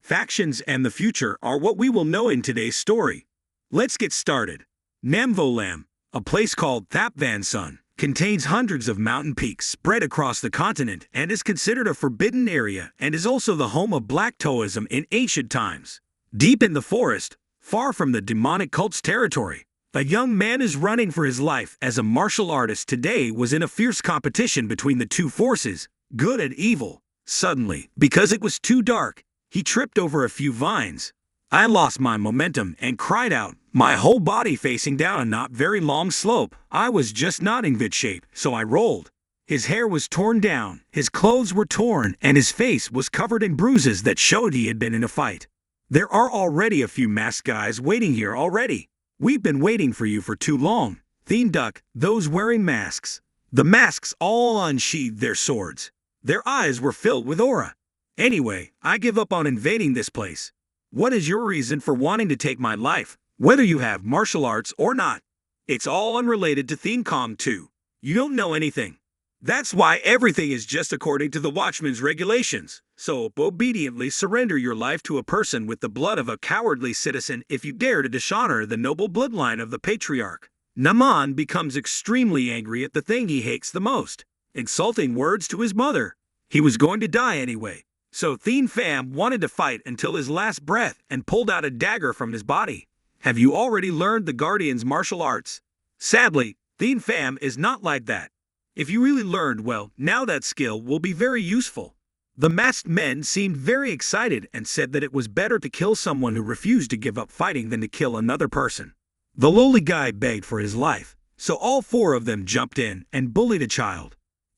factions, and the future are what we will know in today's story. Let's get started. Namvolam, a place called Thapvansun, contains hundreds of mountain peaks spread across the continent and is considered a forbidden area and is also the home of Black Taoism in ancient times. Deep in the forest, far from the demonic cult's territory, a young man is running for his life as a martial artist today was in a fierce competition between the two forces, good and evil. Suddenly, because it was too dark, he tripped over a few vines. I lost my momentum and cried out, my whole body facing down a not very long slope. I was just not in good shape, so I rolled. His hair was torn down, his clothes were torn, and his face was covered in bruises that showed he had been in a fight. There are already a few masked guys waiting here already. We've been waiting for you for too long. Thien Duck, those wearing masks. The masks all unsheathed their swords. Their eyes were filled with aura. Anyway, I give up on invading this place. What is your reason for wanting to take my life, whether you have martial arts or not? It's all unrelated to Thien Com too. You don't know anything. That's why everything is just according to the Watchman's regulations. So obediently surrender your life to a person with the blood of a cowardly citizen if you dare to dishonor the noble bloodline of the patriarch. Naman becomes extremely angry at the thing he hates the most, insulting words to his mother. He was going to die anyway. So Thien Pham wanted to fight until his last breath and pulled out a dagger from his body. Have you already learned the Guardian's martial arts? Sadly, Thien Pham is not like that. If you really learned well, now that skill will be very useful. The masked men seemed very excited and said that it was better to kill someone who refused to give up fighting than to kill another person. The lowly guy begged for his life, so all four of them jumped in and bullied a child.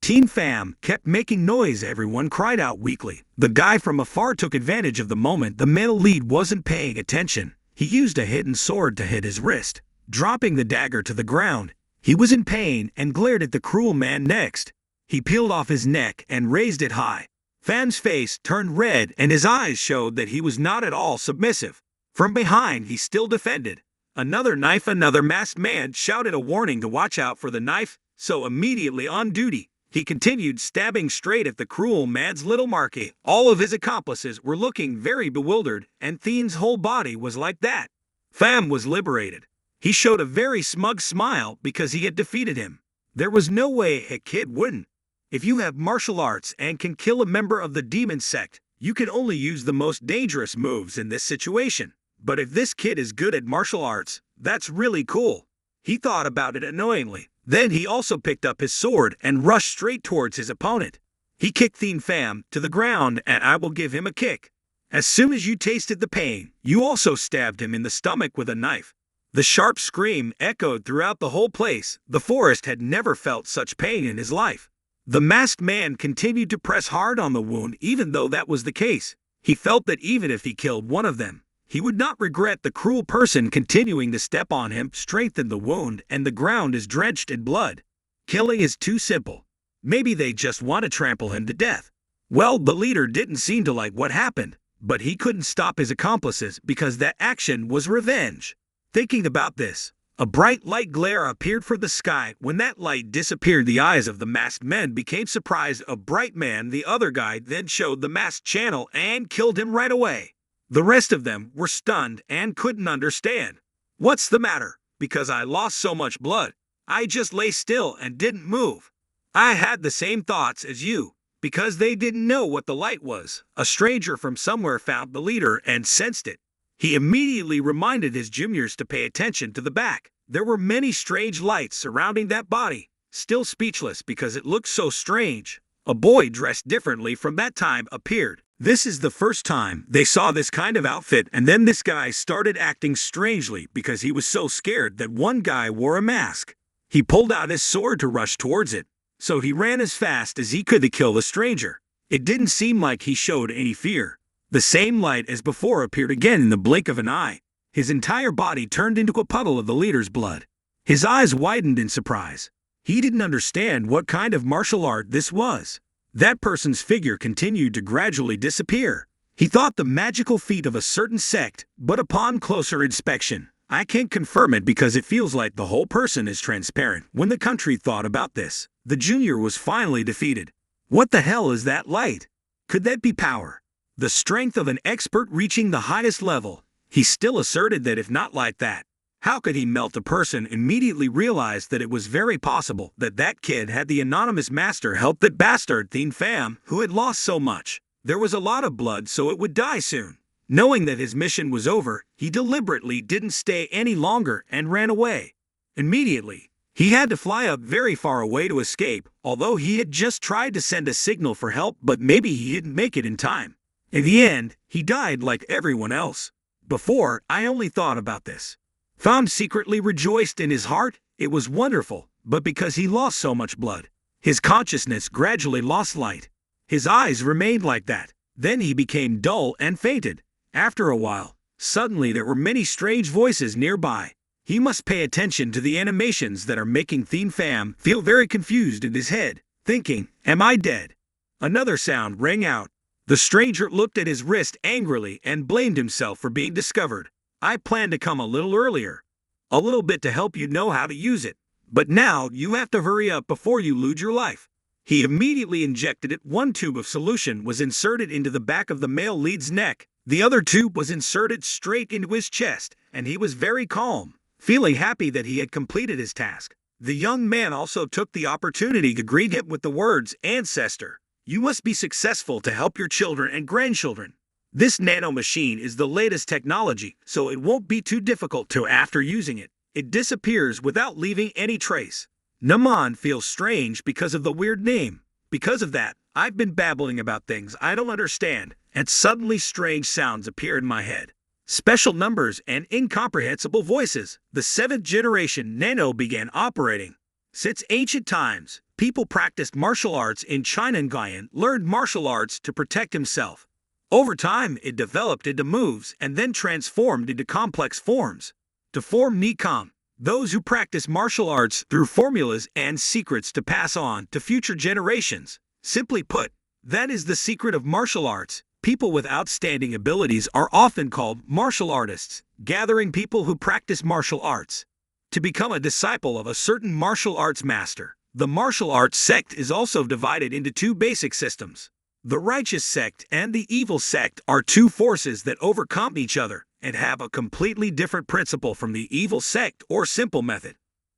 Thien Pham kept making noise. Everyone cried out weakly. The guy from afar took advantage of the moment the male lead wasn't paying attention. He used a hidden sword to hit his wrist, dropping the dagger to the ground. He was in pain and glared at the cruel man next. He peeled off his neck and raised it high. Pham's face turned red and his eyes showed that he was not at all submissive. From behind he still defended. Another knife. Another masked man shouted a warning to watch out for the knife, so immediately on duty, he continued stabbing straight at the cruel man's little marquee. All of his accomplices were looking very bewildered, and Thien's whole body was like that. Pham was liberated. He showed a very smug smile because he had defeated him. There was no way a kid wouldn't. If you have martial arts and can kill a member of the demon sect, you can only use the most dangerous moves in this situation. But if this kid is good at martial arts, that's really cool. He thought about it annoyingly. Then he also picked up his sword and rushed straight towards his opponent. He kicked Thien Pham to the ground, and I will give him a kick. As soon as you tasted the pain, you also stabbed him in the stomach with a knife. The sharp scream echoed throughout the whole place. The forest had never felt such pain in his life. The masked man continued to press hard on the wound even though that was the case. He felt that even if he killed one of them, he would not regret the cruel person continuing to step on him, strengthen the wound, and the ground is drenched in blood. Killing is too simple. Maybe they just want to trample him to death. Well, the leader didn't seem to like what happened, but he couldn't stop his accomplices because that action was revenge. Thinking about this, a bright light glare appeared from the sky. When that light disappeared, the eyes of the masked men became surprised. A bright man, the other guy, then showed the masked channel and killed him right away. The rest of them were stunned and couldn't understand. What's the matter? Because I lost so much blood, I just lay still and didn't move. I had the same thoughts as you, because they didn't know what the light was. A stranger from somewhere found the leader and sensed it. He immediately reminded his juniors to pay attention to the back. There were many strange lights surrounding that body. Still speechless because it looked so strange, a boy dressed differently from that time appeared. This is the first time they saw this kind of outfit, and then this guy started acting strangely because he was so scared that one guy wore a mask. He pulled out his sword to rush towards it, so he ran as fast as he could to kill the stranger. It didn't seem like he showed any fear. The same light as before appeared again in the blink of an eye. His entire body turned into a puddle of the leader's blood. His eyes widened in surprise. He didn't understand what kind of martial art this was. That person's figure continued to gradually disappear. He thought the magical feat of a certain sect, but upon closer inspection, I can't confirm it because it feels like the whole person is transparent. When the country thought about this, the junior was finally defeated. What the hell is that light? Could that be power? The strength of an expert reaching the highest level. He still asserted that if not like that, how could he melt a person? Immediately realized that it was very possible that that kid had the anonymous master help that bastard Thien Pham, who had lost so much. There was a lot of blood, so it would die soon. Knowing that his mission was over, he deliberately didn't stay any longer and ran away. Immediately, he had to fly up very far away to escape, although he had just tried to send a signal for help, but maybe he didn't make it in time. In the end, he died like everyone else. Before, I only thought about this. Pham secretly rejoiced in his heart. It was wonderful, but because he lost so much blood, his consciousness gradually lost light. His eyes remained like that. Then he became dull and fainted. After a while, suddenly there were many strange voices nearby. He must pay attention to the animations that are making Thien Pham feel very confused in his head, thinking, "Am I dead?" Another sound rang out. The stranger looked at his wrist angrily and blamed himself for being discovered. "I planned to come a little earlier. A little bit to help you know how to use it. But now you have to hurry up before you lose your life." He immediately injected it. One tube of solution was inserted into the back of the male lead's neck. The other tube was inserted straight into his chest, and he was very calm, feeling happy that he had completed his task. The young man also took the opportunity to greet him with the words, "Ancestor, you must be successful to help your children and grandchildren. This nano machine is the latest technology, so it won't be too difficult to after using it. It disappears without leaving any trace." Naman feels strange because of the weird name. Because of that, I've been babbling about things I don't understand, and suddenly strange sounds appear in my head. Special numbers and incomprehensible voices. The 7th generation NANO began operating. Since ancient times, people practiced martial arts in China and Guyan learned martial arts to protect himself. Over time, it developed into moves and then transformed into complex forms. To form Nikam, those who practice martial arts through formulas and secrets to pass on to future generations. Simply put, that is the secret of martial arts. People with outstanding abilities are often called martial artists, gathering people who practice martial arts to become a disciple of a certain martial arts master. The martial arts sect is also divided into two basic systems. The righteous sect and the evil sect are two forces that overcome each other and have a completely different principle from the evil sect or simple method,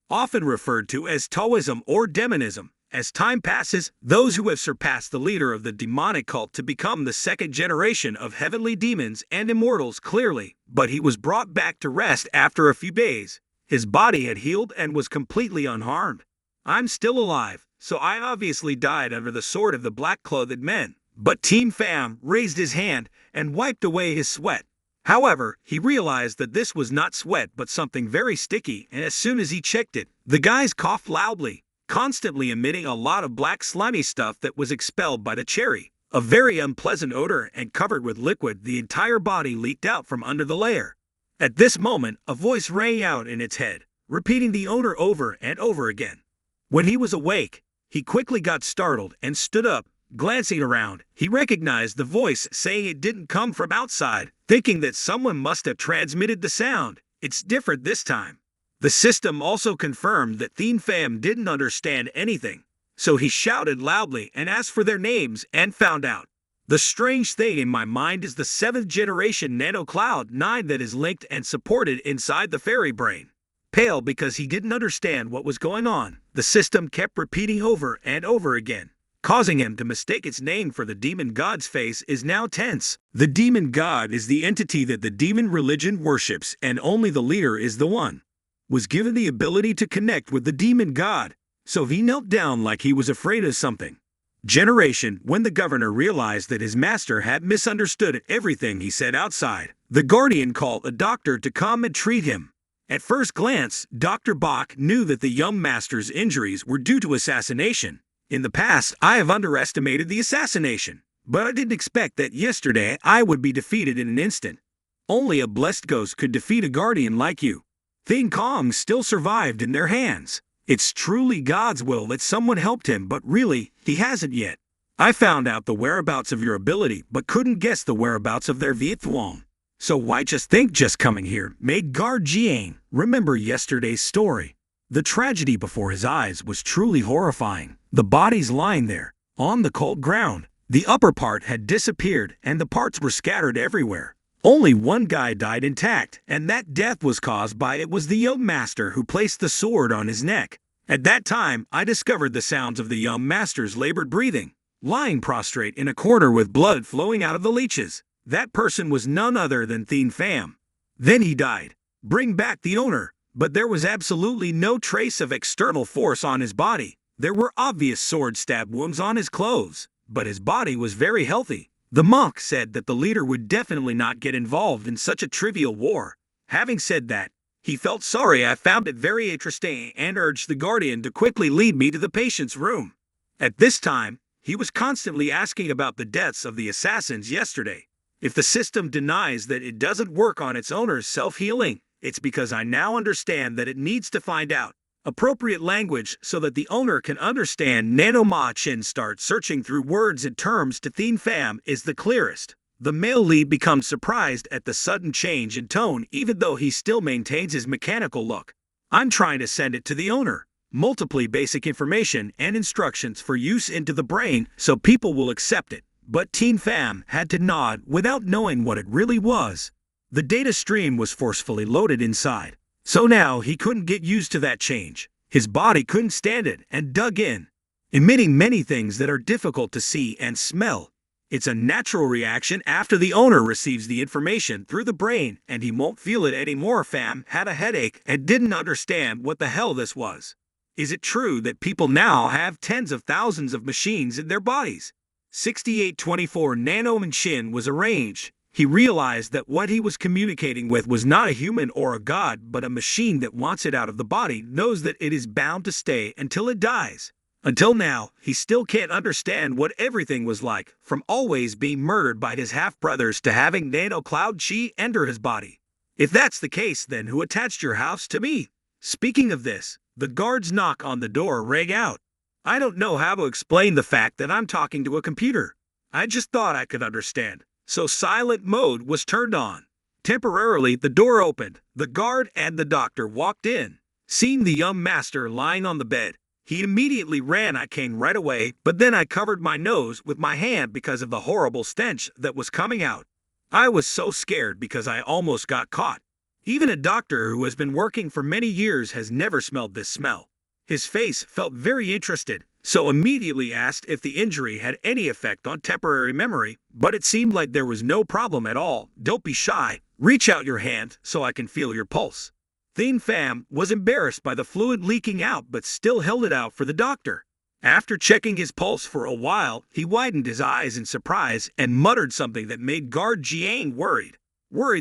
often referred to as Taoism or demonism. As time passes, those who have surpassed the leader of the demonic cult to become the 2nd generation of heavenly demons and immortals clearly, but he was brought back to rest after a few days. His body had healed and was completely unharmed. I'm still alive, so I obviously died under the sword of the black-clothed men. But Thien Pham raised his hand and wiped away his sweat. However, he realized that this was not sweat but something very sticky, and as soon as he checked it, the guys coughed loudly, constantly emitting a lot of black slimy stuff that was expelled by the cherry. A very unpleasant odor and covered with liquid, the entire body leaked out from under the layer. At this moment, a voice rang out in its head, repeating the odor over and over again. When he was awake, he quickly got startled and stood up. Glancing around, he recognized the voice saying it didn't come from outside, thinking that someone must have transmitted the sound. It's different this time. The system also confirmed that Thien Pham didn't understand anything, so he shouted loudly and asked for their names and found out. The strange thing in my mind is the 7th generation Nano Cloud 9 that is linked and supported inside the fairy brain. Pale because he didn't understand what was going on, the system kept repeating over and over again, causing him to mistake its name for the demon god's face is now tense. The demon god is the entity that the demon religion worships, and only the leader is the one. Was given the ability to connect with the demon god, so he knelt down like he was afraid of something. Generation, when the governor realized that his master had misunderstood everything he said outside, the guardian called a doctor to come and treat him. At first glance, Dr. Bach knew that the young master's injuries were due to assassination. In the past, I have underestimated the assassination, but I didn't expect that yesterday I would be defeated in an instant. Only a blessed ghost could defeat a guardian like you. Thien Kong still survived in their hands. It's truly God's will that someone helped him, but really, he hasn't yet. I found out the whereabouts of your ability, but couldn't guess the whereabouts of their Viet Thuong. So why just think just coming here made Gar Jiang remember yesterday's story. The tragedy before his eyes was truly horrifying. The bodies lying there, on the cold ground, The upper part had disappeared and the parts were scattered everywhere. Only one guy died intact, and that death was caused by it was the young master who placed the sword on his neck. At that time, I discovered the sounds of the young master's labored breathing, lying prostrate in a corner with blood flowing out of the leeches. That person was none other than Thien Pham. Then he died. Bring back the owner. But there was absolutely no trace of external force on his body. There were obvious sword stab wounds on his clothes, but his body was very healthy. The monk said that the leader would definitely not get involved in such a trivial war. Having said that, he felt sorry. I found it very interesting and urged the guardian to quickly lead me to the patient's room. At this time, he was constantly asking about the deaths of the assassins yesterday. If the system denies that it doesn't work on its owner's self-healing, it's because I now understand that it needs to find out appropriate language so that the owner can understand. Nano Ma Chin starts searching through words and terms to Thien Pham is the clearest. The male lead becomes surprised at the sudden change in tone even though he still maintains his mechanical look. I'm trying to send it to the owner. Multiply basic information and instructions for use into the brain so people will accept it. But Thien Pham had to nod without knowing what it really was. The data stream was forcefully loaded inside. So now he couldn't get used to that change. His body couldn't stand it and dug in, emitting many things that are difficult to see and smell. It's a natural reaction after the owner receives the information through the brain and he won't feel it anymore. Pham had a headache and didn't understand what the hell this was. Is it true that people now have tens of thousands of machines in their bodies? 6824 Nano Machine was arranged. He realized that what he was communicating with was not a human or a god, but a machine that wants it out of the body, knows that it is bound to stay until it dies. Until now, he still can't understand what everything was like, from always being murdered by his half-brothers to having Nano Cloud Chi enter his body. If that's the case, then who attached your house to me? Speaking of this, the guard's knock on the door rang out. I don't know how to explain the fact that I'm talking to a computer. I just thought I could understand. So silent mode was turned on. Temporarily, the door opened. The guard and the doctor walked in. Seeing the young master lying on the bed, he immediately ran. I came right away, but then I covered my nose with my hand because of the horrible stench that was coming out. I was so scared because I almost got caught. Even a doctor who has been working for many years has never smelled this smell. His face felt very interested, so immediately asked if the injury had any effect on temporary memory, but it seemed like there was no problem at all. Don't be shy. Reach out your hand so I can feel your pulse. Thien Pham was embarrassed by the fluid leaking out but still held it out for the doctor. After checking his pulse for a while, he widened his eyes in surprise and muttered something that made Guard Jiang worried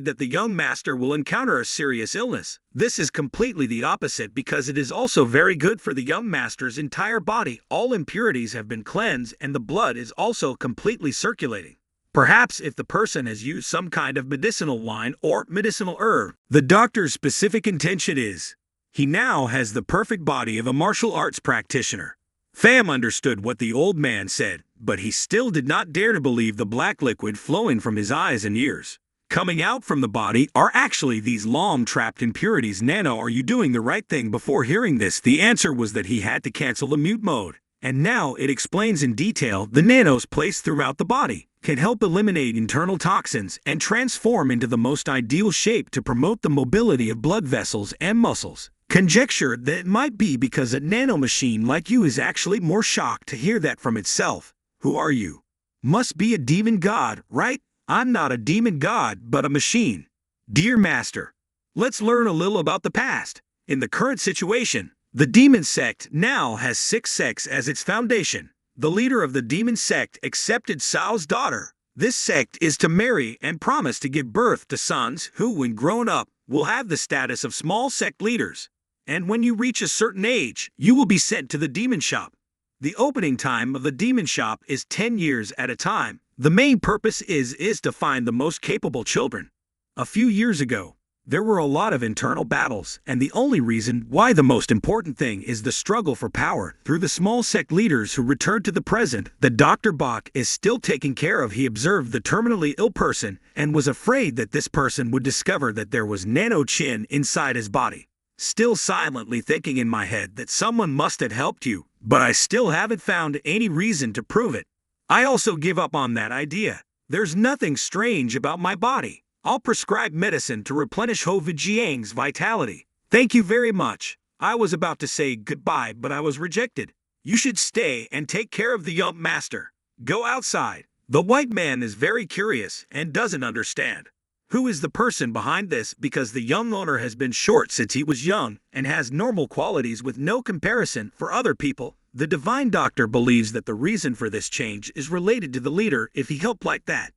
that the young master will encounter a serious illness. This is completely the opposite because it is also very good for the young master's entire body. All impurities have been cleansed and the blood is also completely circulating. Perhaps if the person has used some kind of medicinal wine or medicinal herb. The doctor's specific intention is, he now has the perfect body of a martial arts practitioner. Pham understood what the old man said, but he still did not dare to believe the black liquid flowing from his eyes and ears. Coming out from the body are actually these long-trapped impurities. Nano, are you doing the right thing? Before hearing this, the answer was that he had to cancel the mute mode. And now it explains in detail the nanos placed throughout the body can help eliminate internal toxins and transform into the most ideal shape to promote the mobility of blood vessels and muscles. Conjecture that it might be because a nano machine like you is actually more shocked to hear that from itself. Who are you? Must be a demon god, right? I'm not a demon god, but a machine. Dear Master, let's learn a little about the past. In the current situation, the demon sect now has 6 sects as its foundation. The leader of the demon sect accepted Sao's daughter. This sect is to marry and promise to give birth to sons who, when grown up, will have the status of small sect leaders. And when you reach a certain age, you will be sent to the demon shop. The opening time of the demon shop is 10 years at a time. The main purpose is to find the most capable children. A few years ago, there were a lot of internal battles, and the only reason why the most important thing is the struggle for power through the small sect leaders who returned to the present that Dr. Bach is still taking care of. He observed the terminally ill person and was afraid that this person would discover that there was nano chin inside his body. Still silently thinking in my head that someone must have helped you, but I still haven't found any reason to prove it. I also give up on that idea. There's nothing strange about my body. I'll prescribe medicine to replenish Ho Vijiang's vitality. Thank you very much. I was about to say goodbye, but I was rejected. You should stay and take care of the young master. Go outside. The white man is very curious and doesn't understand. Who is the person behind this, because the young owner has been short since he was young and has normal qualities with no comparison for other people. The divine doctor believes that the reason for this change is related to the leader if he helped like that.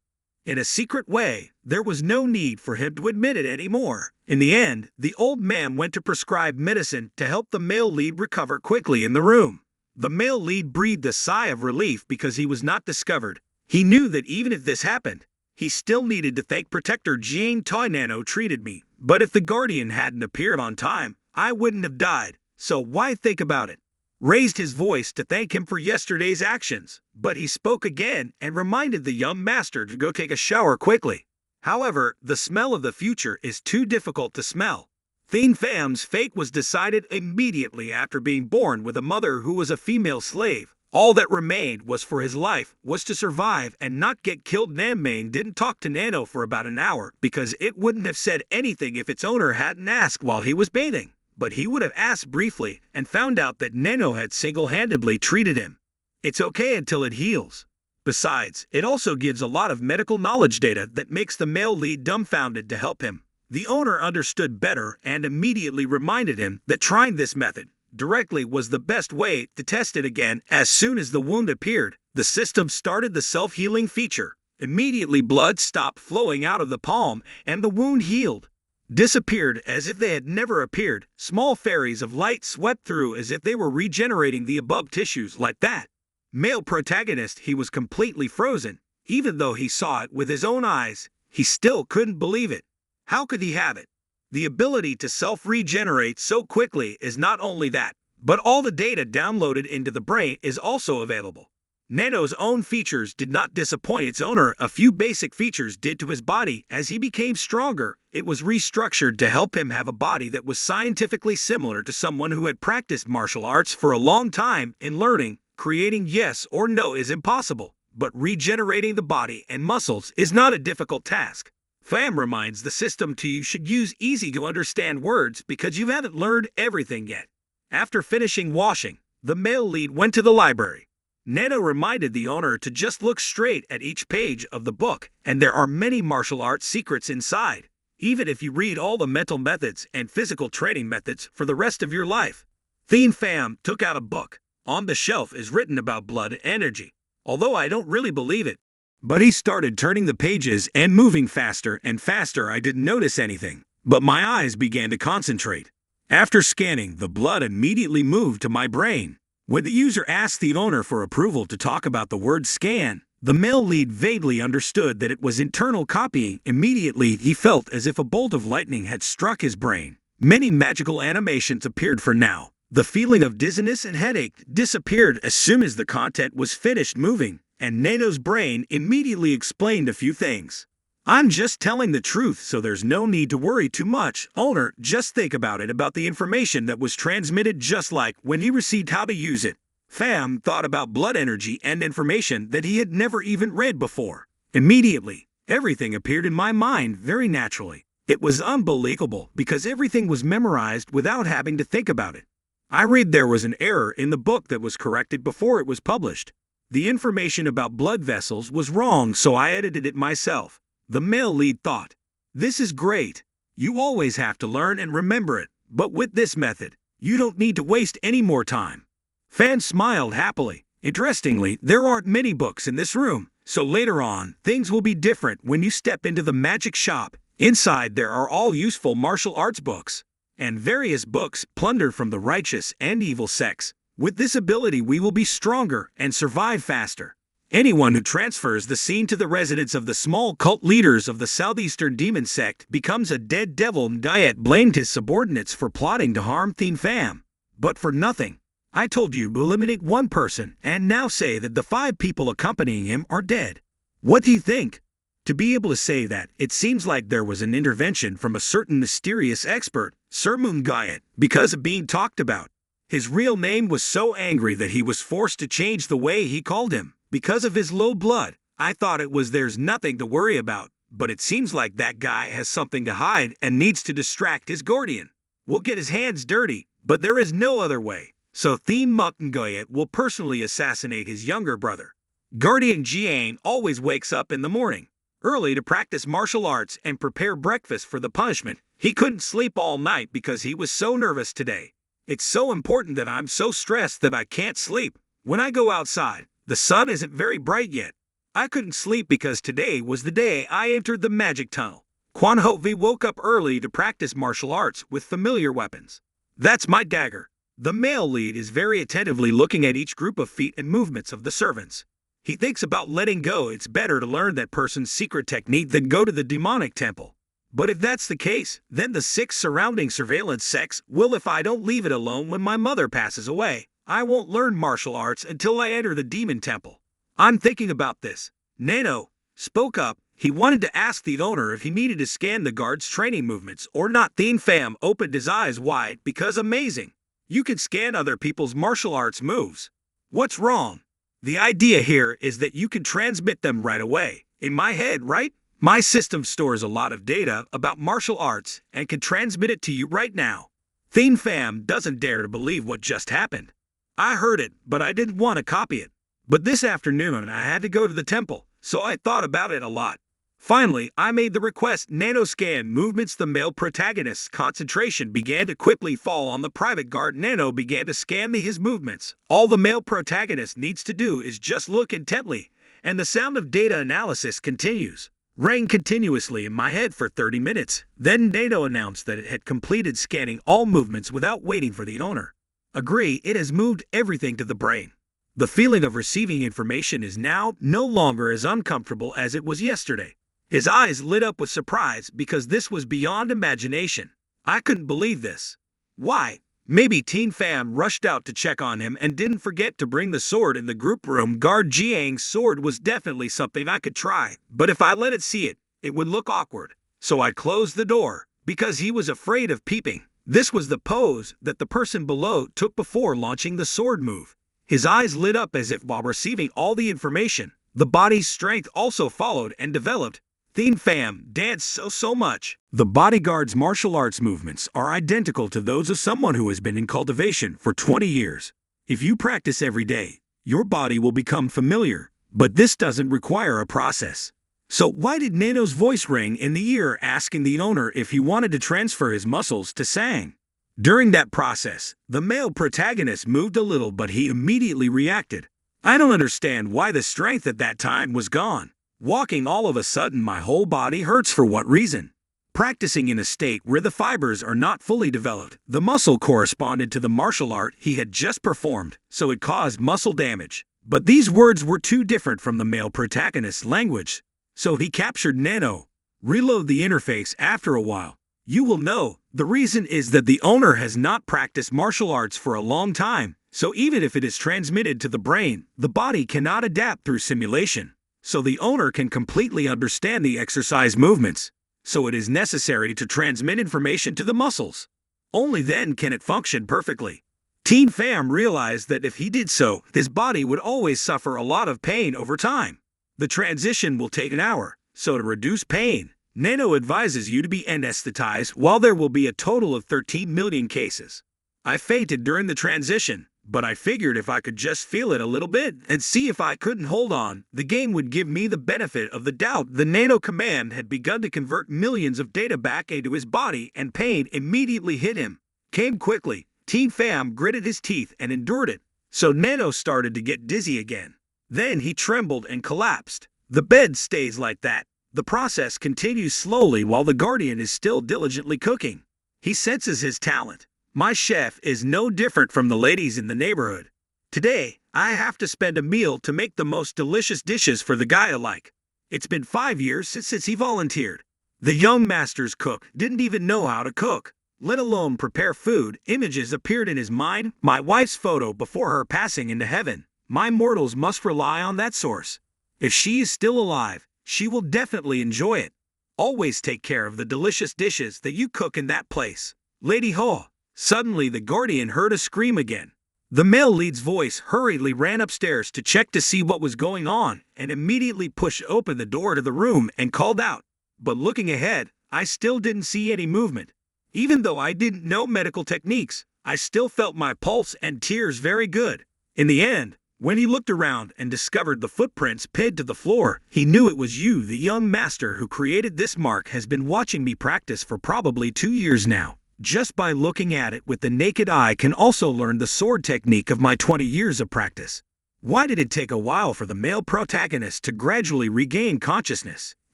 In a secret way, there was no need for him to admit it anymore. In the end, the old man went to prescribe medicine to help the male lead recover quickly in the room. The male lead breathed a sigh of relief because he was not discovered. He knew that even if this happened, he still needed to thank Protector Jiang Toi. NANO treated me, but if the Guardian hadn't appeared on time, I wouldn't have died, so why think about it? Raised his voice to thank him for yesterday's actions, but he spoke again and reminded the young master to go take a shower quickly. However, the smell of the future is too difficult to smell. Thien Pham's fate was decided immediately after being born with a mother who was a female slave. All that remained was for his life was to survive and not get killed. Nanmain didn't talk to Nano for about an hour because it wouldn't have said anything if its owner hadn't asked while he was bathing. But he would have asked briefly and found out that Nano had single-handedly treated him. It's okay until it heals. Besides, it also gives a lot of medical knowledge data that makes the male lead dumbfounded to help him. The owner understood better and immediately reminded him that trying this method directly was the best way to test it again. As soon as the wound appeared, the system started the self-healing feature. Immediately blood stopped flowing out of the palm and the wound healed. Disappeared as if they had never appeared. Small fairies of light swept through as if they were regenerating the above tissues like that. Male protagonist, he was completely frozen. Even though he saw it with his own eyes, he still couldn't believe it. How could he have it? The ability to self-regenerate so quickly is not only that, but all the data downloaded into the brain is also available. Nano's own features did not disappoint its owner. A few basic features did to his body. As he became stronger, it was restructured to help him have a body that was scientifically similar to someone who had practiced martial arts for a long time. In learning, creating yes or no is impossible, but regenerating the body and muscles is not a difficult task. Pham reminds the system you should use easy-to-understand words because you haven't learned everything yet. After finishing washing, the male lead went to the library. Nano reminded the owner to just look straight at each page of the book, and there are many martial arts secrets inside, even if you read all the mental methods and physical training methods for the rest of your life. Thien Pham took out a book. On the shelf is written about blood energy, although I don't really believe it. But he started turning the pages and moving faster and faster. I didn't notice anything, but my eyes began to concentrate. After scanning, the blood immediately moved to my brain. When the user asked the owner for approval to talk about the word scan, the male lead vaguely understood that it was internal copying. Immediately, he felt as if a bolt of lightning had struck his brain. Many magical animations appeared for now. The feeling of dizziness and headache disappeared as soon as the content was finished moving, and Nano's brain immediately explained a few things. I'm just telling the truth, so there's no need to worry too much. Owner, just think about the information that was transmitted, just like when he received how to use it. Pham thought about blood energy and information that he had never even read before. Immediately, everything appeared in my mind very naturally. It was unbelievable because everything was memorized without having to think about it. I read there was an error in the book that was corrected before it was published. The information about blood vessels was wrong, so I edited it myself. The male lead thought, this is great. You always have to learn and remember it, but with this method, you don't need to waste any more time. Fan smiled happily. Interestingly, there aren't many books in this room, so later on, things will be different when you step into the magic shop. Inside there are all useful martial arts books, and various books plundered from the righteous and evil sects. With this ability we will be stronger and survive faster. Anyone who transfers the scene to the residence of the small cult leaders of the southeastern demon sect becomes a dead devil. Diet blamed his subordinates for plotting to harm Thien Pham, but for nothing. I told you to eliminate one person and now say that the 5 people accompanying him are dead. What do you think? To be able to say that, it seems like there was an intervention from a certain mysterious expert, Sir Moon Guyot, because of being talked about. His real name was so angry that he was forced to change the way he called him. Because of his low blood, I thought it was there's nothing to worry about, but it seems like that guy has something to hide and needs to distract his guardian. We'll get his hands dirty, but there is no other way. So Thien Mukngoyet will personally assassinate his younger brother. Guardian Jiang always wakes up in the morning, early to practice martial arts and prepare breakfast for the punishment. He couldn't sleep all night because he was so nervous today. It's so important that I'm so stressed that I can't sleep. When I go outside, the sun isn't very bright yet. I couldn't sleep because today was the day I entered the magic tunnel. Kwan Ho-vi woke up early to practice martial arts with familiar weapons. That's my dagger. The male lead is very attentively looking at each group of feet and movements of the servants. He thinks about letting go. It's better to learn that person's secret technique than go to the demonic temple. But if that's the case, then the 6 surrounding surveillance sects will if I don't leave it alone when my mother passes away. I won't learn martial arts until I enter the demon temple. I'm thinking about this. NANO spoke up. He wanted to ask the owner if he needed to scan the guard's training movements or not. Thien Pham opened his eyes wide because amazing. You can scan other people's martial arts moves. What's wrong? The idea here is that you can transmit them right away. In my head, right? My system stores a lot of data about martial arts and can transmit it to you right now. Thien Pham doesn't dare to believe what just happened. I heard it, but I didn't want to copy it. But this afternoon I had to go to the temple, so I thought about it a lot. Finally, I made the request. Nanoscan movements. The male protagonist's concentration began to quickly fall on the private guard. Nano began to scan his movements. All the male protagonist needs to do is just look intently, and the sound of data analysis continues. Rang continuously in my head for 30 minutes. Then Nano announced that it had completed scanning all movements without waiting for the owner. Agree, it has moved everything to the brain. The feeling of receiving information is now no longer as uncomfortable as it was yesterday. His eyes lit up with surprise because this was beyond imagination. I couldn't believe this. Why? Maybe Thien Pham rushed out to check on him and didn't forget to bring the sword in the group room. Guard Jiang's sword was definitely something I could try, but if I let it see it, it would look awkward. So I closed the door, because he was afraid of peeping. This was the pose that the person below took before launching the sword move. His eyes lit up as if while receiving all the information. The body's strength also followed and developed. Thien Pham danced so much. The bodyguard's martial arts movements are identical to those of someone who has been in cultivation for 20 years. If you practice every day, your body will become familiar, but this doesn't require a process. So why did Nano's voice ring in the ear asking the owner if he wanted to transfer his muscles to Sang? During that process, the male protagonist moved a little, but he immediately reacted. I don't understand why the strength at that time was gone. Walking all of a sudden my whole body hurts. For what reason? Practicing in a state where the fibers are not fully developed, the muscle corresponded to the martial art he had just performed, so it caused muscle damage. But these words were too different from the male protagonist's language, so he captured Nano. Reload the interface after a while. You will know, the reason is that the owner has not practiced martial arts for a long time, so even if it is transmitted to the brain, the body cannot adapt through simulation. So the owner can completely understand the exercise movements. So it is necessary to transmit information to the muscles. Only then can it function perfectly. Thien Pham realized that if he did so, his body would always suffer a lot of pain over time. The transition will take an hour, so to reduce pain, Nano advises you to be anesthetized while there will be a total of 13 million cases. I fainted during the transition, but I figured if I could just feel it a little bit and see if I couldn't hold on, the game would give me the benefit of the doubt. The Nano command had begun to convert millions of data back into his body, and pain immediately hit him. Came quickly. Thien Pham gritted his teeth and endured it. So Nano started to get dizzy again. Then he trembled and collapsed. The bed stays like that. The process continues slowly while the guardian is still diligently cooking. He senses his talent. My chef is no different from the ladies in the neighborhood. Today, I have to spend a meal to make the most delicious dishes for the guy I like. It's been 5 years since he volunteered. The young master's cook didn't even know how to cook, let alone prepare food. Images appeared in his mind, my wife's photo before her passing into heaven. My mortals must rely on that source. If she is still alive, she will definitely enjoy it. Always take care of the delicious dishes that you cook in that place. Lady Ho. Suddenly the guardian heard a scream again. The male lead's voice hurriedly ran upstairs to check to see what was going on and immediately pushed open the door to the room and called out. But looking ahead, I still didn't see any movement. Even though I didn't know medical techniques, I still felt my pulse and tears very good. In the end, when he looked around and discovered the footprints pinned to the floor, he knew it was you, the young master who created this mark, has been watching me practice for probably 2 years now. Just by looking at it with the naked eye can also learn the sword technique of my 20 years of practice. Why did it take a while for the male protagonist to gradually regain consciousness?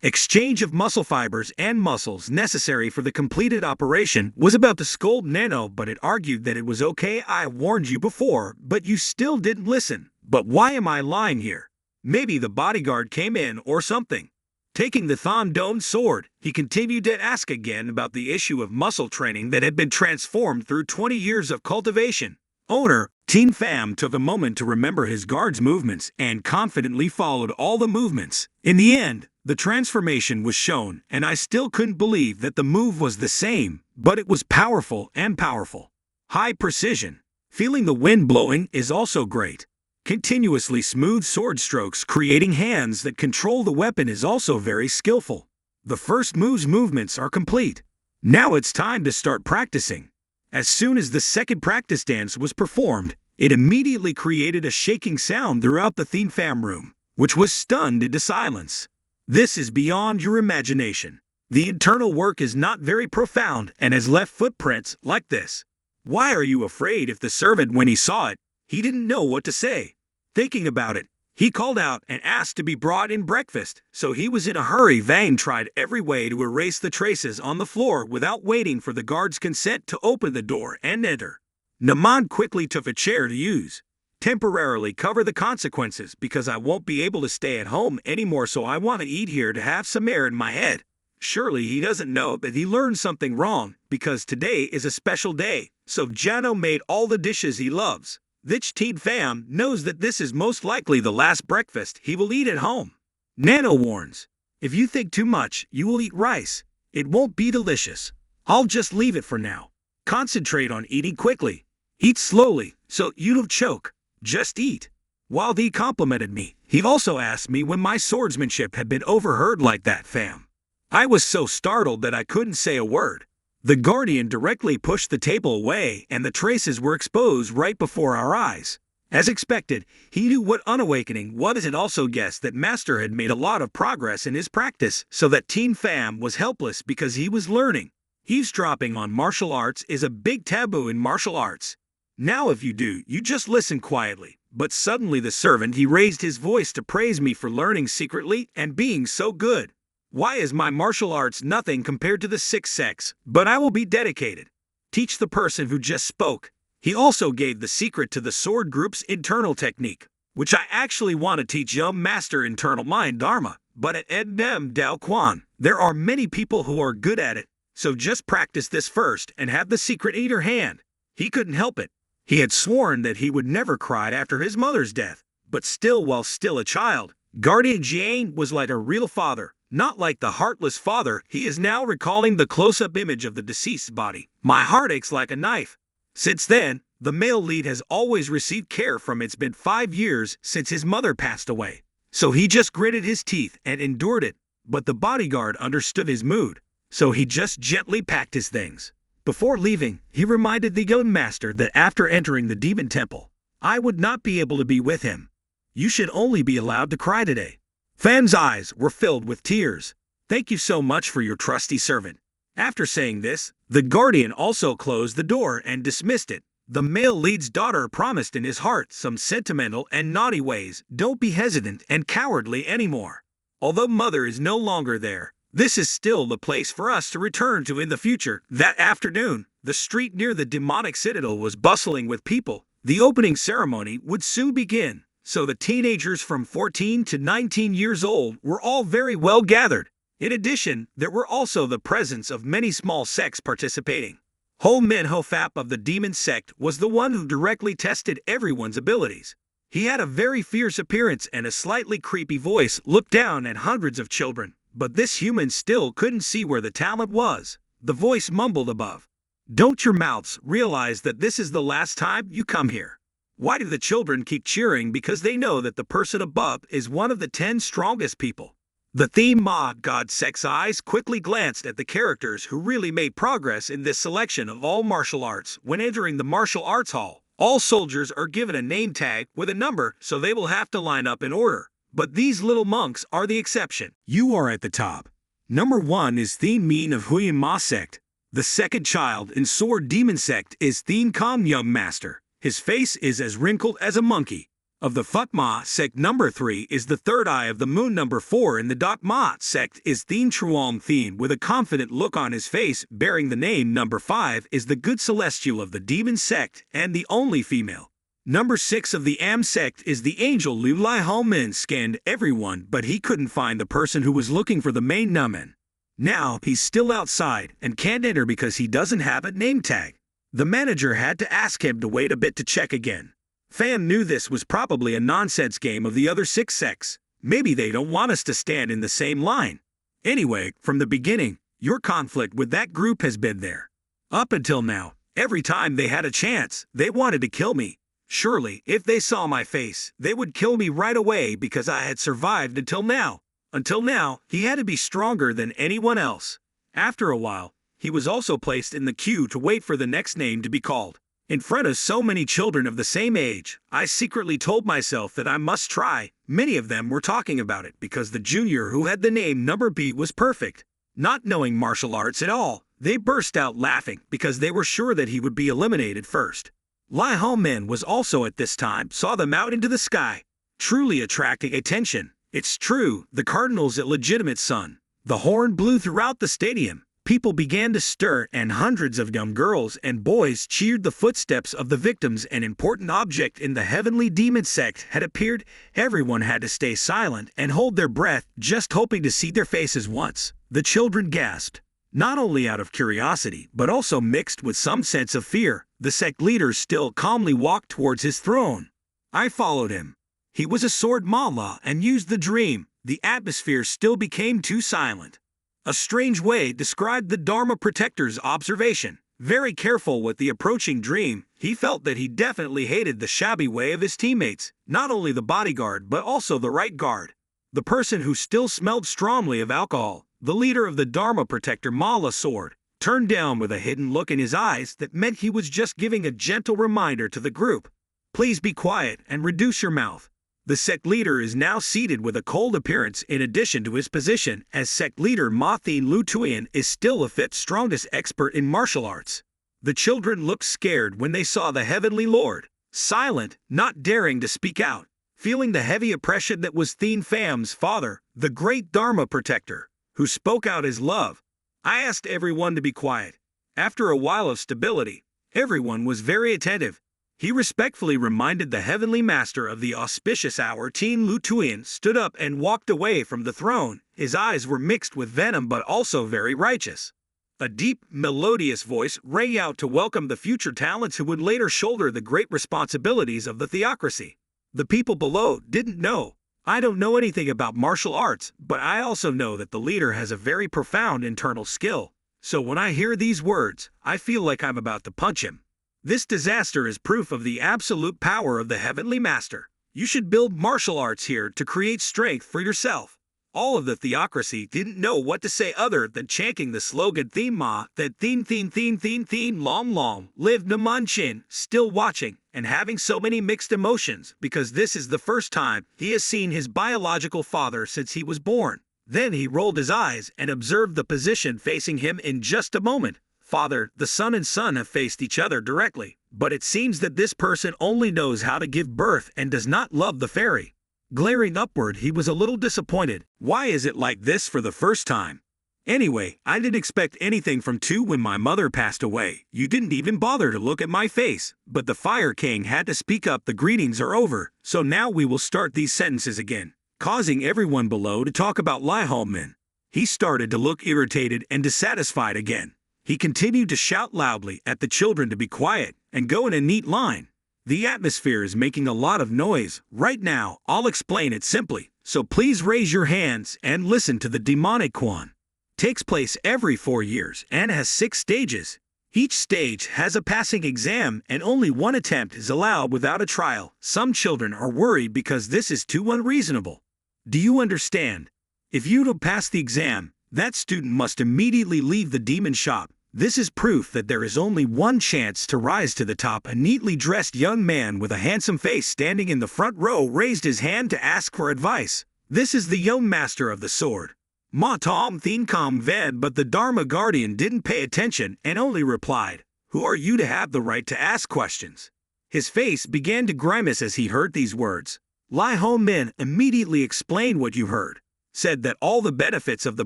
Exchange of muscle fibers and muscles necessary for the completed operation was about to scold NANO, but it argued that it was okay. I warned you before, but you still didn't listen. But why am I lying here? Maybe the bodyguard came in or something. Taking the Thon-Dome sword, he continued to ask again about the issue of muscle training that had been transformed through 20 years of cultivation. Owner, Teen Pham took a moment to remember his guard's movements and confidently followed all the movements. In the end, the transformation was shown, and I still couldn't believe that the move was the same, but it was powerful and powerful. High precision. Feeling the wind blowing is also great. Continuously smooth sword strokes creating hands that control the weapon is also very skillful. The first move's movements are complete. Now it's time to start practicing. As soon as the second practice dance was performed, it immediately created a shaking sound throughout the Teen Pham room, which was stunned into silence. This is beyond your imagination. The internal work is not very profound and has left footprints like this. Why are you afraid? If the servant, when he saw it, he didn't know what to say. Thinking about it, he called out and asked to be brought in breakfast, so he was in a hurry. Vang tried every way to erase the traces on the floor without waiting for the guard's consent to open the door and enter. Naman quickly took a chair to use. Temporarily cover the consequences because I won't be able to stay at home anymore, so I want to eat here to have some air in my head. Surely he doesn't know that he learned something wrong because today is a special day, so Jano made all the dishes he loves. This Teen Pham knows that this is most likely the last breakfast he will eat at home. NANO warns, if you think too much, you will eat rice. It won't be delicious. I'll just leave it for now. Concentrate on eating quickly. Eat slowly, so you don't choke. Just eat. While he complimented me, he also asked me when my swordsmanship had been overheard like that, Pham. I was so startled that I couldn't say a word. The guardian directly pushed the table away and the traces were exposed right before our eyes. As expected, he knew what unawakening was and also guessed that Master had made a lot of progress in his practice, so that Teen Pham was helpless because he was learning. Eavesdropping on martial arts is a big taboo in martial arts. Now if you do, you just listen quietly. But suddenly the servant, he raised his voice to praise me for learning secretly and being so good. Why is my martial arts nothing compared to the sixth sex? But I will be dedicated. Teach the person who just spoke. He also gave the secret to the sword group's internal technique, which I actually want to teach young Master internal mind dharma. But at Ednem Dao Quan, there are many people who are good at it. So just practice this first and have the secret in your hand. He couldn't help it. He had sworn that he would never cry after his mother's death. But still, while still a child, Guardian Jane was like a real father. Not like the heartless father. He is now recalling the close-up image of the deceased's body. My heart aches like a knife. Since then, the male lead has always received care from. It's been 5 years since his mother passed away. So he just gritted his teeth and endured it. But the bodyguard understood his mood, so he just gently packed his things. Before leaving, he reminded the young master that after entering the demon temple, I would not be able to be with him. You should only be allowed to cry today. Pham's eyes were filled with tears. Thank you so much for your trusty servant. After saying this, the guardian also closed the door and dismissed it. The male lead's daughter promised in his heart some sentimental and naughty ways. Don't be hesitant and cowardly anymore. Although mother is no longer there, this is still the place for us to return to in the future. That afternoon, the street near the demonic citadel was bustling with people. The opening ceremony would soon begin. So the teenagers from 14 to 19 years old were all very well gathered. In addition, there were also the presence of many small sects participating. Ho Min Ho Fap of the demon sect was the one who directly tested everyone's abilities. He had a very fierce appearance and a slightly creepy voice, looked down at hundreds of children. But this human still couldn't see where the talent was. The voice mumbled above. Don't your mouths realize that this is the last time you come here? Why do the children keep cheering? Because they know that the person above is one of the 10 strongest people. The theme Ma God Sex eyes quickly glanced at the characters who really made progress in this selection of all martial arts. When entering the martial arts hall, all soldiers are given a name tag with a number, so they will have to line up in order. But these little monks are the exception. You are at the top. Number 1 is Theme Mean of Huyan Ma sect. The second child in Sword Demon sect is Theme Kam Young Master. His face is as wrinkled as a monkey. Of the Phut Ma sect, number 3 is the third eye of the moon. Number 4 in the Dot Ma sect is Theme Truong Theme with a confident look on his face, bearing the name. Number 5 is the good celestial of the demon sect and the only female. Number 6 of the Am sect is the angel Liu Lai Ho Min. Scanned everyone, but he couldn't find the person who was looking for the main Numen. Now he's still outside and can't enter because he doesn't have a name tag. The manager had to ask him to wait a bit to check again. Fan knew this was probably a nonsense game of the other 6 sects. Maybe they don't want us to stand in the same line. Anyway, from the beginning, your conflict with that group has been there. Up until now, every time they had a chance, they wanted to kill me. Surely, if they saw my face, they would kill me right away because I had survived until now. Until now, he had to be stronger than anyone else. After a while, he was also placed in the queue to wait for the next name to be called. In front of so many children of the same age, I secretly told myself that I must try. Many of them were talking about it because the junior who had the name number B was perfect. Not knowing martial arts at all, they burst out laughing because they were sure that he would be eliminated first. Lai Ho Min was also at this time saw them out into the sky, truly attracting attention. It's true, the Cardinal's illegitimate son. The horn blew throughout the stadium. People began to stir and hundreds of young girls and boys cheered. The footsteps of the victims. An important object in the heavenly demon sect had appeared. Everyone had to stay silent and hold their breath, just hoping to see their faces once. The children gasped, not only out of curiosity, but also mixed with some sense of fear. The sect leader still calmly walked towards his throne. I followed him. He was a sword mala and used the dream. The atmosphere still became too silent. A strange way described the Dharma protector's observation. Very careful with the approaching dream, he felt that he definitely hated the shabby way of his teammates, not only the bodyguard but also the right guard. The person who still smelled strongly of alcohol, the leader of the Dharma protector Mala sword, turned down with a hidden look in his eyes that meant he was just giving a gentle reminder to the group. Please be quiet and reduce your mouth. The sect leader is now seated with a cold appearance. In addition to his position as sect leader, Ma Thien Lu Tuyen is still the 5th strongest expert in martial arts. The children looked scared when they saw the heavenly lord, silent, not daring to speak out, feeling the heavy oppression that was Thien Pham's father, the great Dharma protector, who spoke out his love. I asked everyone to be quiet. After a while of stability, everyone was very attentive. He respectfully reminded the heavenly master of the auspicious hour. Thien Lu Tuyen stood up and walked away from the throne. His eyes were mixed with venom but also very righteous. A deep, melodious voice rang out to welcome the future talents who would later shoulder the great responsibilities of the theocracy. The people below didn't know. I don't know anything about martial arts, but I also know that the leader has a very profound internal skill. So when I hear these words, I feel like I'm about to punch him. This disaster is proof of the absolute power of the Heavenly Master. You should build martial arts here to create strength for yourself. All of the theocracy didn't know what to say other than chanting the slogan Theme Ma, that Theme Long lived Naman Chin, still watching and having so many mixed emotions because this is the first time he has seen his biological father since he was born. Then he rolled his eyes and observed the position facing him. In just a moment, father, the son and son have faced each other directly, but it seems that this person only knows how to give birth and does not love the fairy. Glaring upward, he was a little disappointed. Why is it like this for the first time? Anyway, I didn't expect anything from two when my mother passed away. You didn't even bother to look at my face. But the Fire King had to speak up. The greetings are over, so now we will start these sentences again, causing everyone below to talk about Lai Ho Min. He started to look irritated and dissatisfied again. He continued to shout loudly at the children to be quiet and go in a neat line. The atmosphere is making a lot of noise. Right now, I'll explain it simply, so please raise your hands and listen to the demonic Quan. Takes place every 4 years and has 6 stages. Each stage has a passing exam and only one attempt is allowed without a trial. Some children are worried because this is too unreasonable. Do you understand? If you don't pass the exam, that student must immediately leave the demon shop. This is proof that there is only one chance to rise to the top. A neatly dressed young man with a handsome face standing in the front row raised his hand to ask for advice. This is the young master of the sword. Ma Tom Thin Kom Ved, but the Dharma guardian didn't pay attention and only replied, "Who are you to have the right to ask questions?" His face began to grimace as he heard these words. Lai Ho Min immediately explained what you heard. Said that all the benefits of the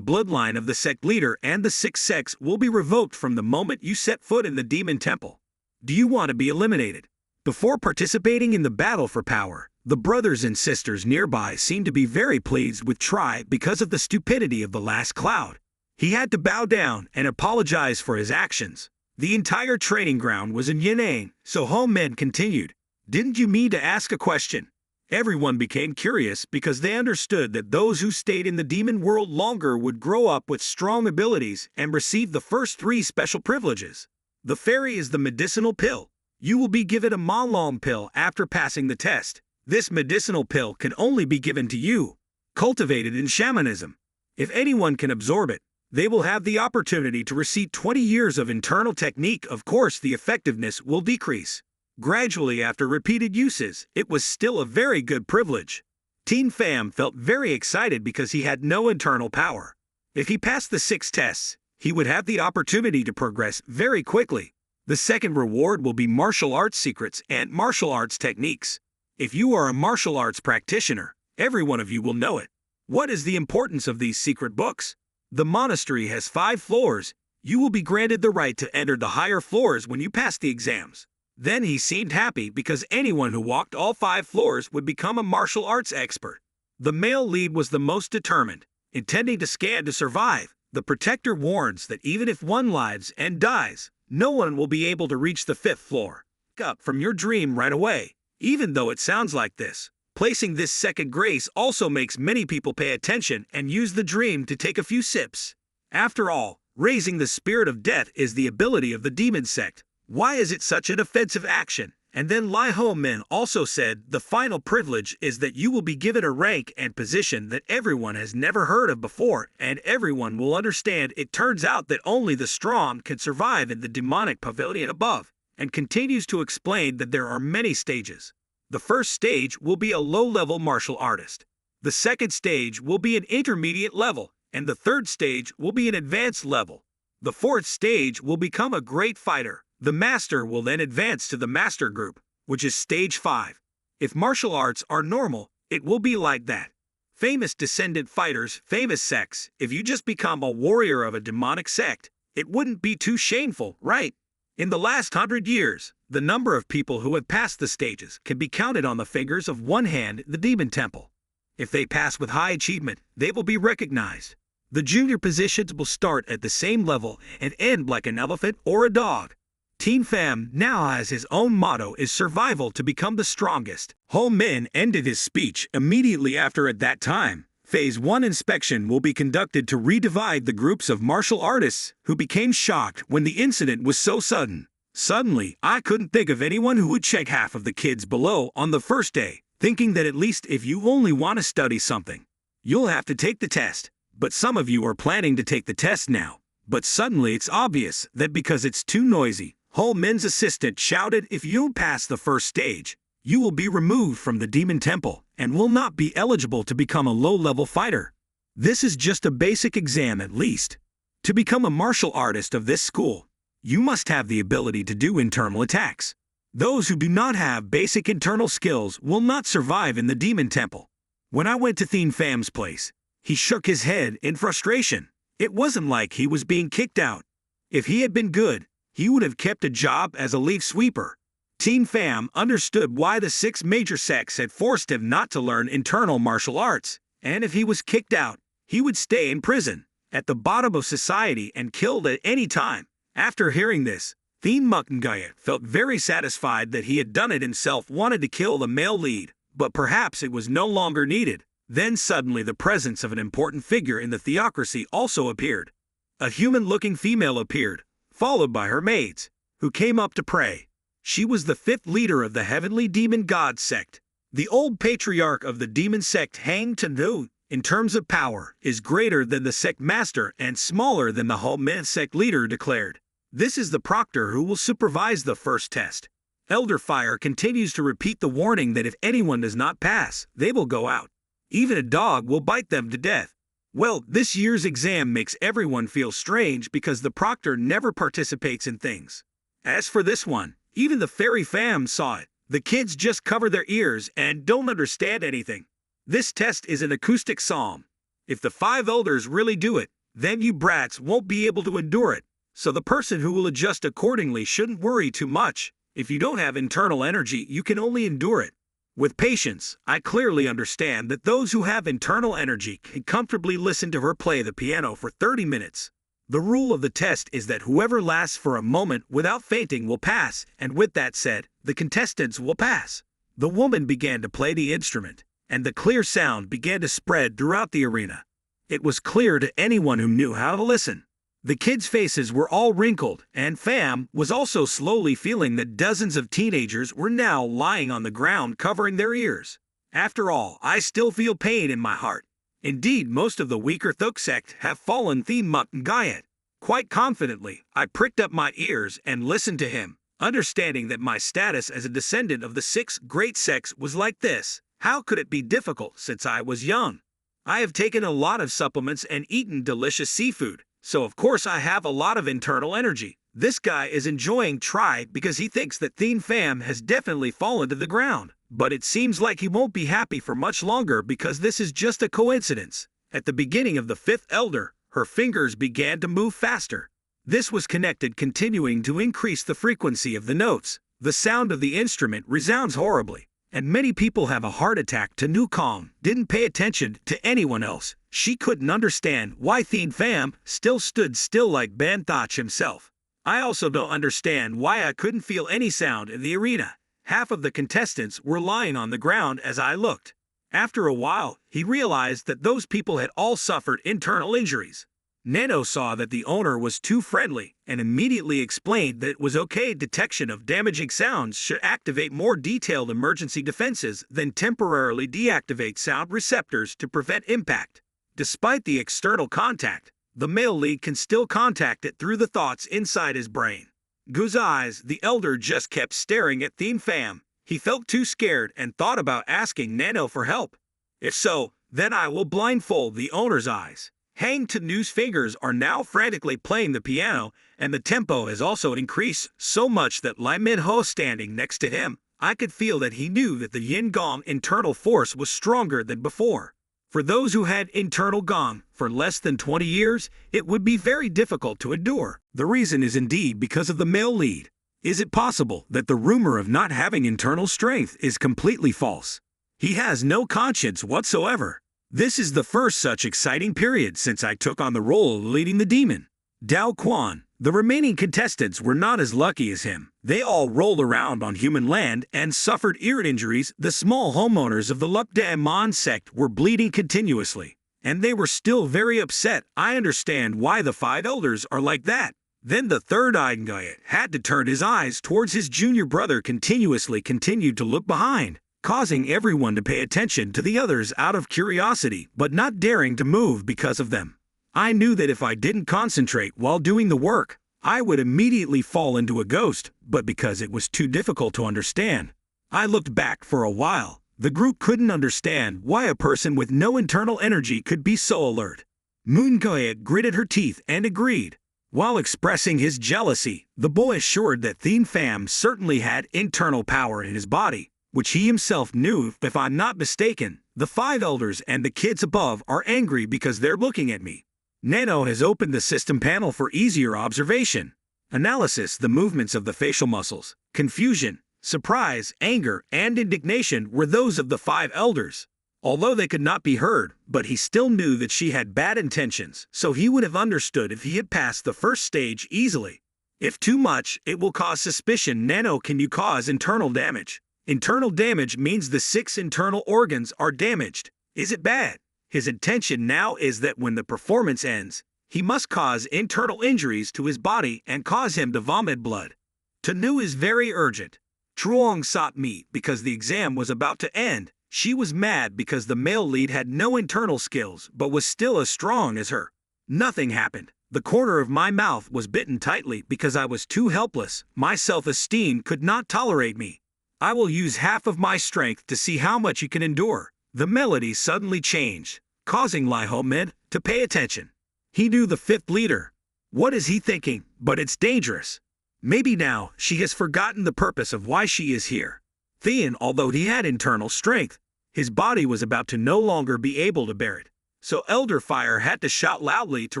bloodline of the sect leader and the sixth sex will be revoked from the moment you set foot in the demon temple. Do you want to be eliminated? Before participating in the battle for power, the brothers and sisters nearby seemed to be very pleased with Tri because of the stupidity of the last cloud. He had to bow down and apologize for his actions. The entire training ground was in Yan'an, so Ho Men continued, "Didn't you mean to ask a question?" Everyone became curious because they understood that those who stayed in the demon world longer would grow up with strong abilities and receive the first 3 special privileges. The fairy is the medicinal pill. You will be given a Malong pill after passing the test. This medicinal pill can only be given to you, cultivated in shamanism. If anyone can absorb it, they will have the opportunity to receive 20 years of internal technique. Of course, the effectiveness will decrease. Gradually, after repeated uses, it was still a very good privilege. Teen Pham felt very excited because he had no internal power. If he passed the 6 tests, he would have the opportunity to progress very quickly. The second reward will be martial arts secrets and martial arts techniques. If you are a martial arts practitioner, every one of you will know it. What is the importance of these secret books? The monastery has 5 floors. You will be granted the right to enter the higher floors when you pass the exams. Then he seemed happy because anyone who walked all 5 floors would become a martial arts expert. The male lead was the most determined, intending to scan to survive. The protector warns that even if one lives and dies, no one will be able to reach the 5th floor. Wake up from your dream right away, even though it sounds like this. Placing this second grace also makes many people pay attention and use the dream to take a few sips. After all, raising the spirit of death is the ability of the demon sect. Why is it such an offensive action? And then Lai Ho Min also said the final privilege is that you will be given a rank and position that everyone has never heard of before, and everyone will understand. It turns out that only the strong can survive in the demonic pavilion above, and continues to explain that there are many stages. The first stage will be a low-level martial artist. The second stage will be an intermediate level, and the third stage will be an advanced level. The fourth stage will become a great fighter. The master will then advance to the master group, which is stage 5. If martial arts are normal, it will be like that. Famous descendant fighters, famous sects, if you just become a warrior of a demonic sect, it wouldn't be too shameful, right? In the last 100 years, the number of people who have passed the stages can be counted on the fingers of one hand in the demon temple. If they pass with high achievement, they will be recognized. The junior positions will start at the same level and end like an elephant or a dog. Teen Pham now has his own motto is survival to become the strongest. Ho Min ended his speech immediately after. At that time, Phase 1 inspection will be conducted to redivide the groups of martial artists who became shocked when the incident was so sudden. Suddenly, I couldn't think of anyone who would check half of the kids below on the first day, thinking that at least if you only want to study something, you'll have to take the test. But some of you are planning to take the test now. But suddenly it's obvious that because it's too noisy, Ho Min's assistant shouted, "If you don't pass the first stage, you will be removed from the demon temple and will not be eligible to become a low-level fighter. This is just a basic exam at least. To become a martial artist of this school, you must have the ability to do internal attacks. Those who do not have basic internal skills will not survive in the demon temple." When I went to Thien Pham's place, he shook his head in frustration. It wasn't like he was being kicked out. If he had been good, he would have kept a job as a leaf sweeper. Teen Pham understood why the 6 major sects had forced him not to learn internal martial arts, and if he was kicked out, he would stay in prison, at the bottom of society and killed at any time. After hearing this, Thien Mukngaya felt very satisfied that he had done it himself, wanted to kill the male lead, but perhaps it was no longer needed. Then suddenly the presence of an important figure in the theocracy also appeared. A human-looking female appeared, followed by her maids, who came up to pray. She was the fifth leader of the heavenly demon god sect. The old patriarch of the demon sect Hang Tanu, in terms of power, is greater than the sect master and smaller than the whole man sect leader declared. This is the proctor who will supervise the first test. Elder Fire continues to repeat the warning that if anyone does not pass, they will go out. Even a dog will bite them to death. Well, this year's exam makes everyone feel strange because the proctor never participates in things. As for this one, even the fairy fam saw it. The kids just cover their ears and don't understand anything. This test is an acoustic psalm. If the 5 elders really do it, then you brats won't be able to endure it. So the person who will adjust accordingly shouldn't worry too much. If you don't have internal energy, you can only endure it. With patience, I clearly understand that those who have internal energy can comfortably listen to her play the piano for 30 minutes. The rule of the test is that whoever lasts for a moment without fainting will pass, and with that said, the contestants will pass. The woman began to play the instrument, and the clear sound began to spread throughout the arena. It was clear to anyone who knew how to listen. The kids' faces were all wrinkled, and Fam was also slowly feeling that dozens of teenagers were now lying on the ground covering their ears. After all, I still feel pain in my heart. Indeed, most of the weaker Thok sect have fallen Thien Muk Gayat. Quite confidently, I pricked up my ears and listened to him, understanding that my status as a descendant of the 6 great sects was like this. How could it be difficult since I was young? I have taken a lot of supplements and eaten delicious seafood. So of course I have a lot of internal energy. This guy is enjoying try because he thinks that Thien Pham has definitely fallen to the ground. But it seems like he won't be happy for much longer because this is just a coincidence. At the beginning of the 5th elder, her fingers began to move faster. This was connected, continuing to increase the frequency of the notes. The sound of the instrument resounds horribly, and many people have a heart attack. To Nu Kong didn't pay attention to anyone else. She couldn't understand why Thien Pham still stood still like Ban Thach himself. I also don't understand why I couldn't feel any sound in the arena. Half of the contestants were lying on the ground as I looked. After a while, he realized that those people had all suffered internal injuries. NANO saw that the owner was too friendly and immediately explained that it was okay. Detection of damaging sounds should activate more detailed emergency defenses than temporarily deactivate sound receptors to prevent impact. Despite the external contact, the male lead can still contact it through the thoughts inside his brain. Gu's eyes, the elder, just kept staring at Thien Pham. He felt too scared and thought about asking NANO for help. If so, then I will blindfold the owner's eyes. Hang Tanu's fingers are now frantically playing the piano, and the tempo has also increased so much that Lai Minho standing next to him, I could feel that he knew that the Yin Gong internal force was stronger than before. For those who had internal Gong for less than 20 years, it would be very difficult to endure. The reason is indeed because of the male lead. Is it possible that the rumor of not having internal strength is completely false? He has no conscience whatsoever. This is the first such exciting period since I took on the role of leading the demon. Dao Quan, the remaining contestants were not as lucky as him. They all rolled around on human land and suffered ear injuries. The small homeowners of the Lup Daemon sect were bleeding continuously, and they were still very upset. I understand why the 5 elders are like that. Then the third Igngayat had to turn his eyes towards his junior brother. Continued to look behind, causing everyone to pay attention to the others out of curiosity, but not daring to move because of them. I knew that if I didn't concentrate while doing the work, I would immediately fall into a ghost, but because it was too difficult to understand, I looked back for a while. The group couldn't understand why a person with no internal energy could be so alert. Moongoyet gritted her teeth and agreed. While expressing his jealousy, the boy assured that Thien Pham certainly had internal power in his body, which he himself knew. If I'm not mistaken, the 5 elders and the kids above are angry because they're looking at me. NANO has opened the system panel for easier observation. Analysis. The movements of the facial muscles, confusion, surprise, anger, and indignation were those of the 5 elders. Although they could not be heard, but he still knew that she had bad intentions, so he would have understood if he had passed the first stage easily. If too much, it will cause suspicion. NANO, can you cause internal damage? Internal damage means the 6 internal organs are damaged. Is it bad? His intention now is that when the performance ends, He must cause internal injuries to his body and cause him to vomit blood. Tanu is very urgent. Truong sought me because the exam was about to end. She was mad because the male lead had no internal skills but was still as strong as her. Nothing happened. The corner of my mouth was bitten tightly because I was too helpless. My self-esteem could not tolerate me. I will use half of my strength to see how much you can endure. The melody suddenly changed, causing Lai Ho Min to pay attention. He knew the fifth leader. What is he thinking? But it's dangerous. Maybe now she has forgotten the purpose of why she is here. Thean, although he had internal strength, his body was about to no longer be able to bear it. So Elder Fire had to shout loudly to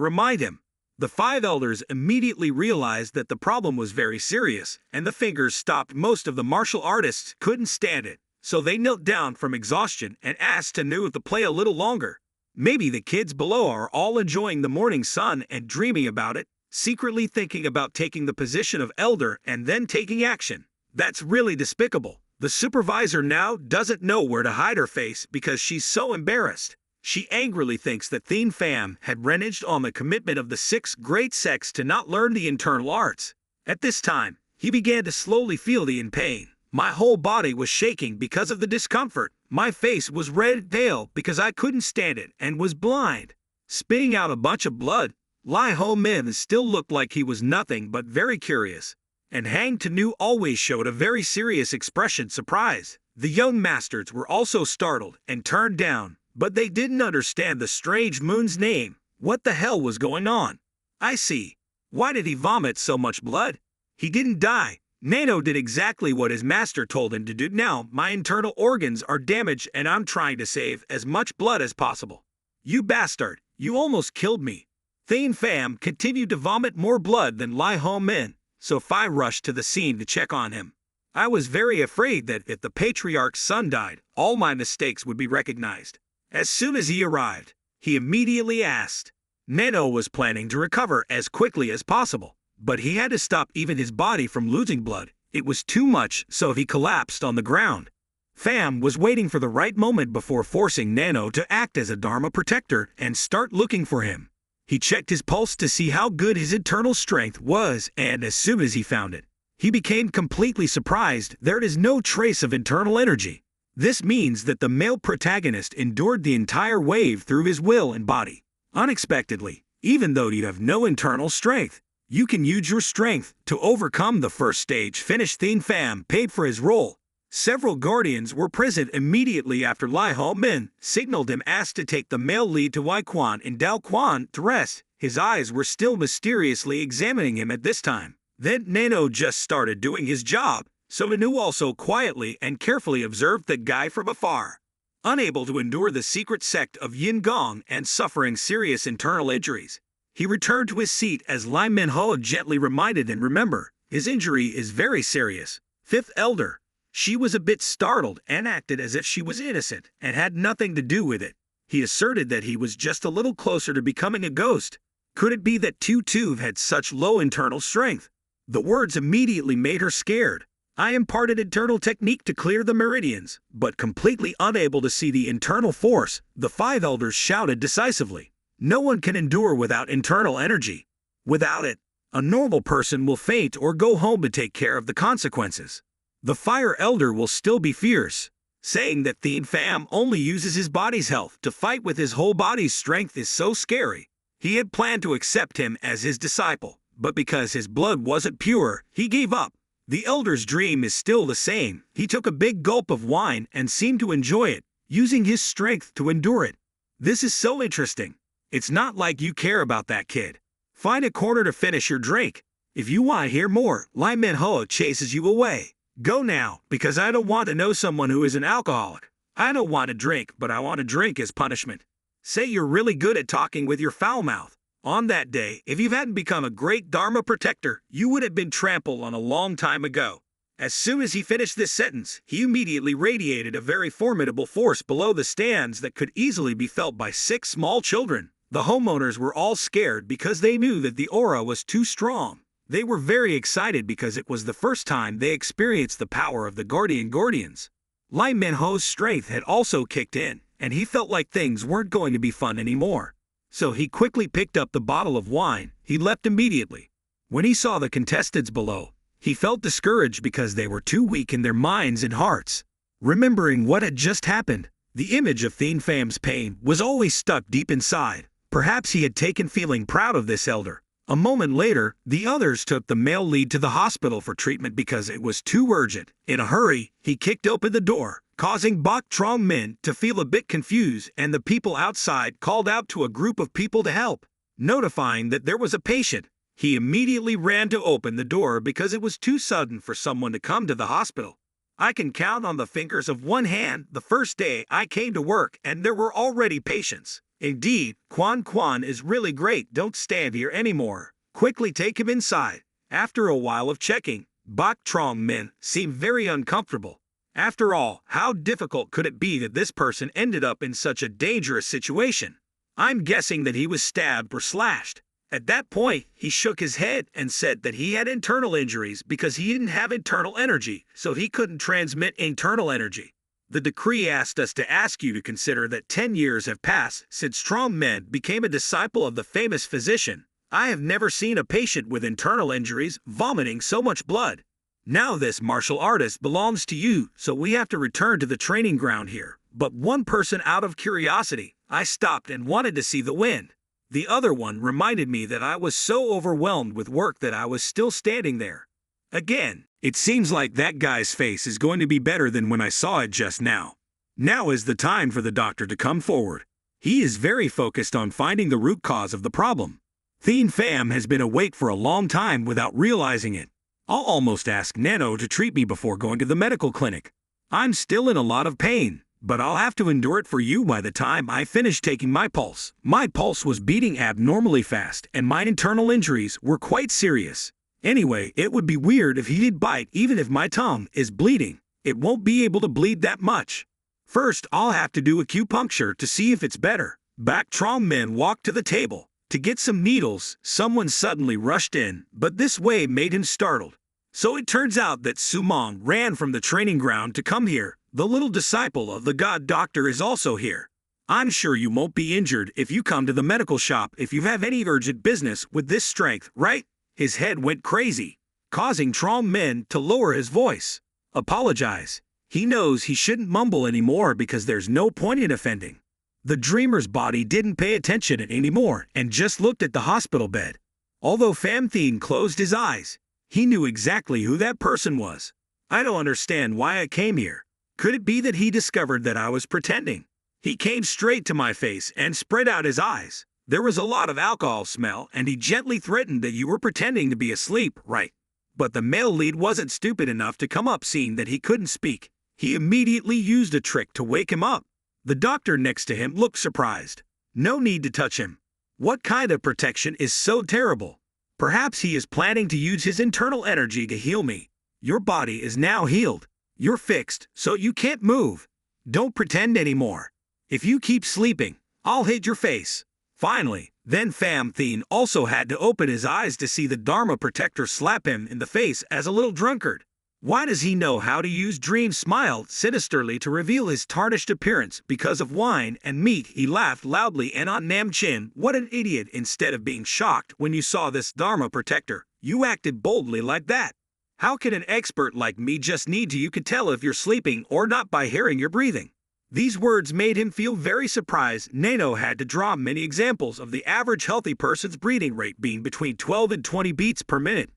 remind him. The 5 elders immediately realized that the problem was very serious, and the fingers stopped. Most of the martial artists couldn't stand it, so they knelt down from exhaustion and asked Tanu to play a little longer. Maybe the kids below are all enjoying the morning sun and dreaming about it, secretly thinking about taking the position of elder and then taking action. That's really despicable. The supervisor now doesn't know where to hide her face because she's so embarrassed. She angrily thinks that Thien Pham had reneged on the commitment of the 6 great sects to not learn the internal arts. At this time, he began to slowly feel the pain. My whole body was shaking because of the discomfort. My face was red pale because I couldn't stand it and was blind. Spitting out a bunch of blood, Lai Ho Min still looked like he was nothing but very curious. And Hang Tanu always showed a very serious expression, surprised. The young masters were also startled and turned down. But they didn't understand the strange moon's name. What the hell was going on? I see. Why did he vomit so much blood? He didn't die. NANO did exactly what his master told him to do. Now, my internal organs are damaged and I'm trying to save as much blood as possible. You bastard, you almost killed me. Thien Pham continued to vomit more blood than Lai Ho Min, so Phi rushed to the scene to check on him. I was very afraid that if the patriarch's son died, all my mistakes would be recognized. As soon as he arrived, he immediately asked. NANO was planning to recover as quickly as possible, but he had to stop even his body from losing blood. It was too much, so he collapsed on the ground. Pham was waiting for the right moment before forcing NANO to act as a Dharma protector and start looking for him. He checked his pulse to see how good his internal strength was, and as soon as he found it, he became completely surprised. There is no trace of internal energy. This means that the male protagonist endured the entire wave through his will and body. Unexpectedly, even though you have no internal strength, you can use your strength to overcome the first stage. Finished. Thien Pham paid for his role. Several guardians were present immediately after Lai Ho Min signaled him, asked to take the male lead to Wai Quan and Dao Quan to rest. His eyes were still mysteriously examining him at this time. Then NANO just started doing his job. So Manu also quietly and carefully observed the guy from afar. Unable to endure the secret sect of Yin Gong and suffering serious internal injuries, he returned to his seat as Lai Minho gently reminded him, remember, his injury is very serious. 5th Elder. She was a bit startled and acted as if she was innocent and had nothing to do with it. He asserted that he was just a little closer to becoming a ghost. Could it be that Tuve had such low internal strength? The words immediately made her scared. I imparted internal technique to clear the meridians, but completely unable to see the internal force, the 5 elders shouted decisively. No one can endure without internal energy. Without it, a normal person will faint or go home to take care of the consequences. The fire elder will still be fierce, saying that Thien Pham only uses his body's health to fight with his whole body's strength is so scary. He had planned to accept him as his disciple, but because his blood wasn't pure, he gave up. The elder's dream is still the same. He took a big gulp of wine and seemed to enjoy it, using his strength to endure it. This is so interesting. It's not like you care about that kid. Find a corner to finish your drink. If you want to hear more, Lai Minho chases you away. Go now, because I don't want to know someone who is an alcoholic. I don't want to drink, but I want to drink as punishment. Say you're really good at talking with your foul mouth. On that day, if you hadn't become a great Dharma protector, you would have been trampled on a long time ago. As soon as he finished this sentence, he immediately radiated a very formidable force below the stands that could easily be felt by 6 small children. The homeowners were all scared because they knew that the aura was too strong. They were very excited because it was the first time they experienced the power of the guardians. Lai Minho's strength had also kicked in, and he felt like things weren't going to be fun anymore. So he quickly picked up the bottle of wine. He left immediately. When he saw the contestants below, he felt discouraged because they were too weak in their minds and hearts. Remembering what had just happened, the image of Thien Pham's pain was always stuck deep inside. Perhaps he had taken feeling proud of this elder. A moment later, the others took the male lead to the hospital for treatment because it was too urgent. In a hurry, he kicked open the door, causing Bok Trong Min to feel a bit confused, and the people outside called out to a group of people to help. Notifying that there was a patient, he immediately ran to open the door because it was too sudden for someone to come to the hospital. I can count on the fingers of one hand the first day I came to work and there were already patients. Indeed, Quan is really great. Don't stand here anymore. Quickly take him inside. After a while of checking, Bok Trong Min seemed very uncomfortable. After all, how difficult could it be that this person ended up in such a dangerous situation? I'm guessing that he was stabbed or slashed. At that point, he shook his head and said that he had internal injuries because he didn't have internal energy, so he couldn't transmit internal energy. The decree asked us to ask you to consider that 10 years have passed since Trong Min became a disciple of the famous physician. I have never seen a patient with internal injuries vomiting so much blood. Now this martial artist belongs to you, so we have to return to the training ground here. But one person, out of curiosity, I stopped and wanted to see the wind. The other one reminded me that I was so overwhelmed with work that I was still standing there. Again, it seems like that guy's face is going to be better than when I saw it just now. Now is the time for the doctor to come forward. He is very focused on finding the root cause of the problem. Thien Pham has been awake for a long time without realizing it. I'll almost ask NANO to treat me before going to the medical clinic. I'm still in a lot of pain, but I'll have to endure it for you by the time I finish taking my pulse. My pulse was beating abnormally fast, and my internal injuries were quite serious. Anyway, it would be weird if he did bite even if my tongue is bleeding. It won't be able to bleed that much. First, I'll have to do acupuncture to see if it's better. Bok Trong Min walked to the table. To get some needles, someone suddenly rushed in, but this way made him startled. So it turns out that Sumong ran from the training ground to come here. The little disciple of the god doctor is also here. I'm sure you won't be injured if you come to the medical shop if you have any urgent business with this strength, right? His head went crazy, causing Trong Min to lower his voice. Apologize. He knows he shouldn't mumble anymore because there's no point in offending. The dreamer's body didn't pay attention anymore and just looked at the hospital bed. Although Pham Thien closed his eyes, he knew exactly who that person was. I don't understand why I came here. Could it be that he discovered that I was pretending? He came straight to my face and spread out his eyes. There was a lot of alcohol smell, and he gently threatened that you were pretending to be asleep, right? But the male lead wasn't stupid enough to come up seeing that he couldn't speak. He immediately used a trick to wake him up. The doctor next to him looked surprised. No need to touch him. What kind of protection is so terrible? Perhaps he is planning to use his internal energy to heal me. Your body is now healed. You're fixed, so you can't move. Don't pretend anymore. If you keep sleeping, I'll hit your face. Finally, then Pham Thien also had to open his eyes to see the Dharma protector slap him in the face as a little drunkard. Why does he know how to use Dream smiled sinisterly to reveal his tarnished appearance because of wine and meat. He laughed loudly and on Nam Chin. What an idiot. Instead of being shocked when you saw this Dharma protector, you acted boldly like that. How can an expert like me just need to? You could tell if you're sleeping or not by hearing your breathing. These words made him feel very surprised. NANO had to draw many examples of the average healthy person's breathing rate being between 12 and 20 beats per minute.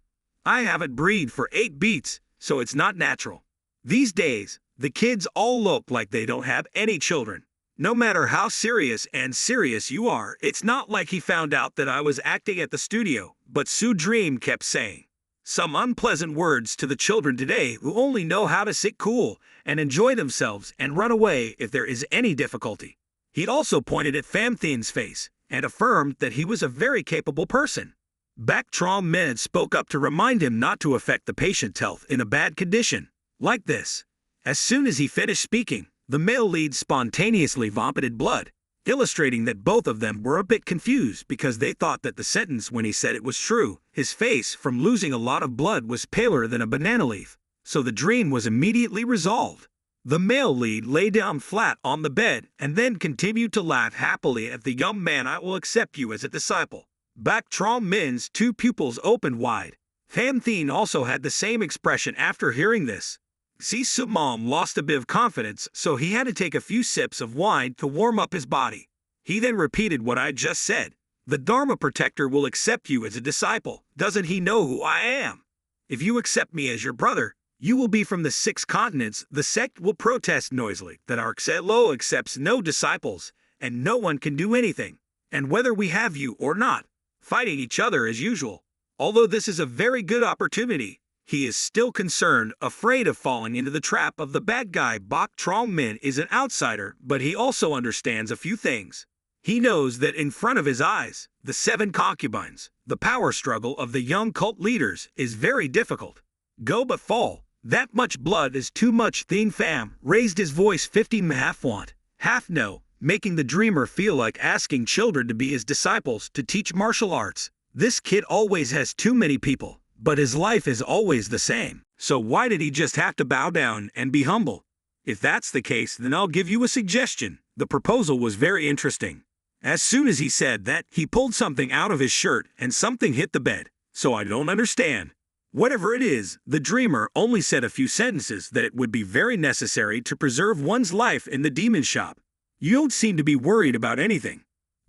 I haven't breathed for 8 beats, so it's not natural. These days, the kids all look like they don't have any children. No matter how serious you are, it's not like he found out that I was acting at the studio, but Su Dream kept saying some unpleasant words to the children today who only know how to sit cool and enjoy themselves and run away if there is any difficulty. He'd also pointed at Pham Thien's face and affirmed that he was a very capable person. Bok Trong Min spoke up to remind him not to affect the patient's health in a bad condition. Like this. As soon as he finished speaking, the male lead spontaneously vomited blood, illustrating that both of them were a bit confused because they thought that the sentence when he said it was true. His face from losing a lot of blood was paler than a banana leaf, so the dream was immediately resolved. The male lead lay down flat on the bed and then continued to laugh happily at the young man. I will accept you as a disciple. Bak Trong Min's two pupils opened wide. Pham Thien also had the same expression after hearing this. Si Sumam lost a bit of confidence, so he had to take a few sips of wine to warm up his body. He then repeated what I just said. The Dharma protector will accept you as a disciple. Doesn't he know who I am? If you accept me as your brother, you will be from the 6 continents. The sect will protest noisily that our Xelo accepts no disciples, and no one can do anything. And whether we have you or not, fighting each other as usual. Although this is a very good opportunity, he is still concerned, afraid of falling into the trap of the bad guy. Bak Trong Min is an outsider, but he also understands a few things. He knows that in front of his eyes, the 7 concubines, the power struggle of the young cult leaders, is very difficult. Go but fall. That much blood is too much. Thien Pham raised his voice 50 half want, half no, making the dreamer feel like asking children to be his disciples to teach martial arts. This kid always has too many people, but his life is always the same. So why did he just have to bow down and be humble? If that's the case, then I'll give you a suggestion. The proposal was very interesting. As soon as he said that, he pulled something out of his shirt and something hit the bed. So I don't understand. Whatever it is, the dreamer only said a few sentences that it would be very necessary to preserve one's life in the demon shop. You don't seem to be worried about anything.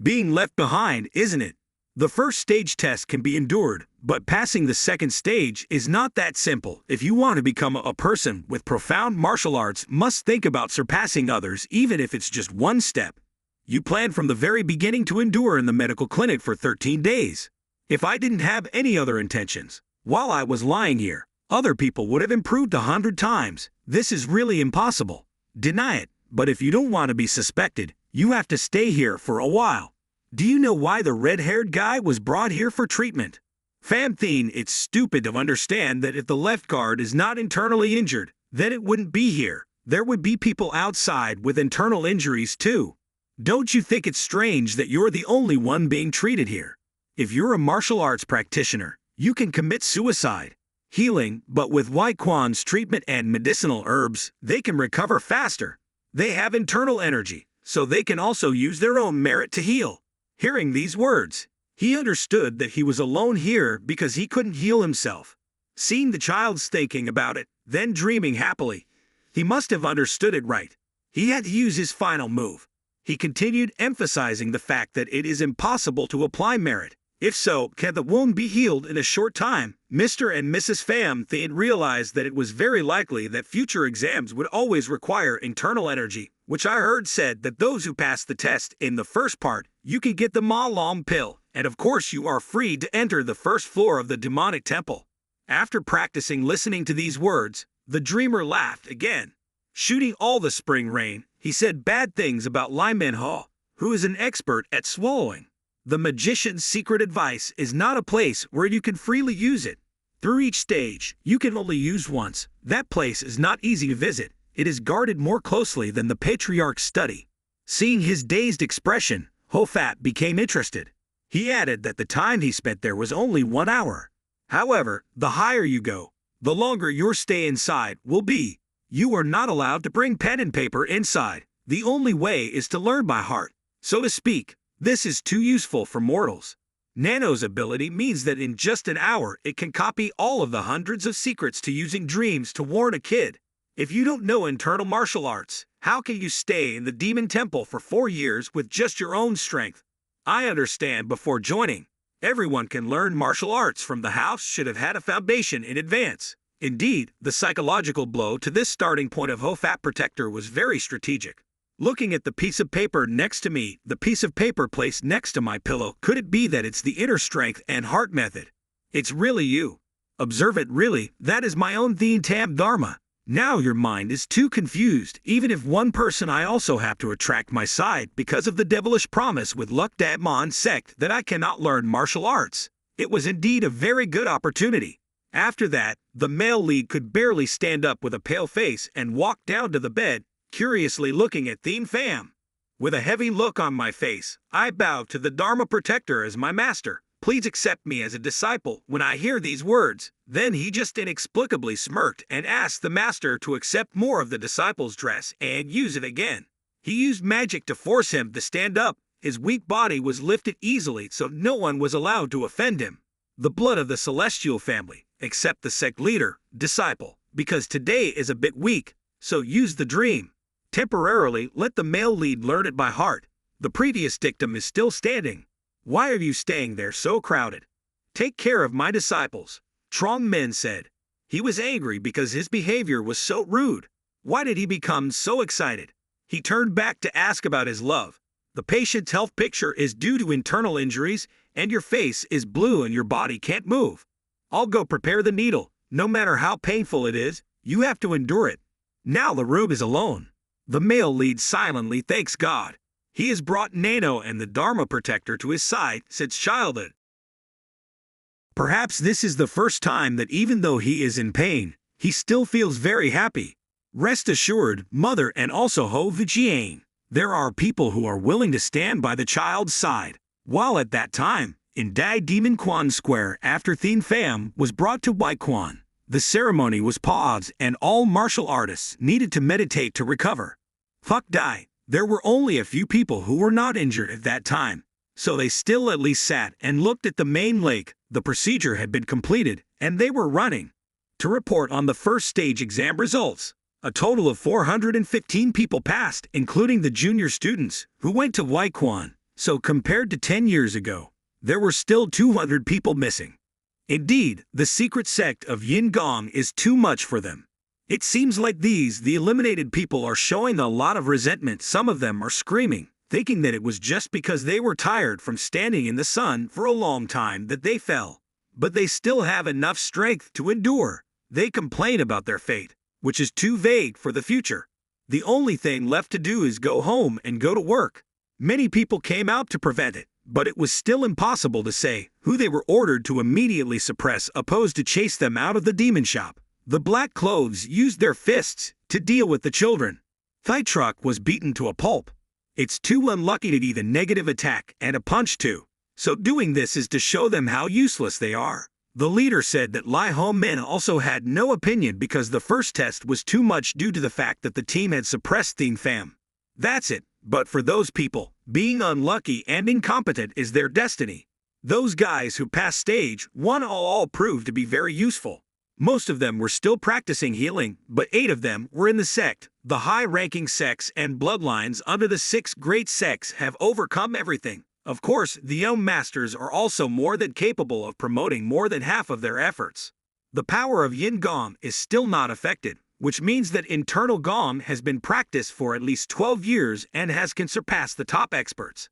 Being left behind, isn't it? The first stage test can be endured, but passing the second stage is not that simple. If you want to become a person with profound martial arts, must think about surpassing others, even if it's just one step. You planned from the very beginning to endure in the medical clinic for 13 days. If I didn't have any other intentions, while I was lying here, other people would have improved 100 times. This is really impossible. Deny it, but if you don't want to be suspected, you have to stay here for a while. Do you know why the red-haired guy was brought here for treatment? Pham Thien, it's stupid to understand that if the left guard is not internally injured, then it wouldn't be here. There would be people outside with internal injuries too. Don't you think it's strange that you're the only one being treated here? If you're a martial arts practitioner, you can commit suicide. Healing, but with Wai Kwan's treatment and medicinal herbs, they can recover faster. They have internal energy, so they can also use their own merit to heal. Hearing these words, he understood that he was alone here because he couldn't heal himself. Seeing the child's thinking about it, then dreaming happily, he must have understood it right. He had to use his final move. He continued emphasizing the fact that it is impossible to apply merit. If so, can the wound be healed in a short time? Mr. and Mrs. Pham Thien realized that it was very likely that future exams would always require internal energy, which I heard said that those who pass the test in the first part, you can get the Ma Long pill, and of course you are free to enter the first floor of the demonic temple. After practicing listening to these words, the dreamer laughed again. Shooting all the spring rain, he said bad things about Lai Manhwa, who is an expert at swallowing. The magician's secret advice is not a place where you can freely use it. Through each stage, you can only use once. That place is not easy to visit. It is guarded more closely than the patriarch's study. Seeing his dazed expression, Ho Fat became interested. He added that the time he spent there was only 1 hour. However, the higher you go, the longer your stay inside will be. You are not allowed to bring pen and paper inside. The only way is to learn by heart, so to speak. This is too useful for mortals. NANO's ability means that in just an hour it can copy all of the hundreds of secrets to using dreams to warn a kid. If you don't know internal martial arts, how can you stay in the demon temple for 4 years with just your own strength? I understand before joining. Everyone can learn martial arts from the house should have had a foundation in advance. Indeed, the psychological blow to this starting point of Ho Fat Protector was very strategic. Looking at the piece of paper next to me, the piece of paper placed next to my pillow, could it be that it's the inner strength and heart method? It's really you. Observe it really, that is my own Thien Tam Dharma. Now your mind is too confused, even if one person I also have to attract my side because of the devilish promise with Luk Dat Mon sect that I cannot learn martial arts. It was indeed a very good opportunity. After that, the male lead could barely stand up with a pale face and walk down to the bed, curiously looking at Thien Pham. With a heavy look on my face, I bowed to the Dharma Protector as my master, Please accept me as a disciple when I hear these words." Then he just inexplicably smirked and asked the master to accept more of the disciple's dress and use it again. He used magic to force him to stand up. His weak body was lifted easily so no one was allowed to offend him. The blood of the celestial family, except the sect leader, disciple, because today is a bit weak, so use the dream. Temporarily let the male lead learn it by heart. The previous dictum is still standing. Why are you staying there so crowded? Take care of my disciples, Trong Min said. He was angry because his behavior was so rude. Why did he become so excited? He turned back to ask about his love. The patient's health picture is due to internal injuries, and your face is blue and your body can't move. I'll go prepare the needle. No matter how painful it is, you have to endure it. Now the room is alone. The male lead silently thanks God. He has brought NANO and the Dharma protector to his side since childhood. Perhaps this is the first time that even though he is in pain, he still feels very happy. Rest assured, mother and also Ho Vijian, there are people who are willing to stand by the child's side. While at that time, in Dai Demon Quan Square after Thien Pham was brought to Wai Quan, the ceremony was paused and all martial artists needed to meditate to recover. Fuck Dai, there were only a few people who were not injured at that time, so they still at least sat and looked at the main lake. The procedure had been completed, and they were running to report on the first stage exam results. A total of 415 people passed, including the junior students, who went to Wai Quan, so compared to 10 years ago, there were still 200 people missing. Indeed, the secret sect of Yin Gong is too much for them. It seems like the eliminated people are showing a lot of resentment. Some of them are screaming, thinking that it was just because they were tired from standing in the sun for a long time that they fell. But they still have enough strength to endure. They complain about their fate, which is too vague for the future. The only thing left to do is go home and go to work. Many people came out to prevent it, but it was still impossible to say who they were ordered to immediately suppress opposed to chase them out of the demon shop. The Black Clothes used their fists to deal with the children. Thai Truck was beaten to a pulp. It's too unlucky to do the negative attack and a punch too, so doing this is to show them how useless they are. The leader said that Lai Ho Min also had no opinion because the first test was too much due to the fact that the team had suppressed Thien Pham. That's it, but for those people, being unlucky and incompetent is their destiny. Those guys who passed stage 1 all proved to be very useful. Most of them were still practicing healing, but 8 of them were in the sect. The high-ranking sects and bloodlines under the 6 great sects have overcome everything. Of course, the young masters are also more than capable of promoting more than half of their efforts. The power of Yin Gong is still not affected, which means that internal Gong has been practiced for at least 12 years and can surpass the top experts.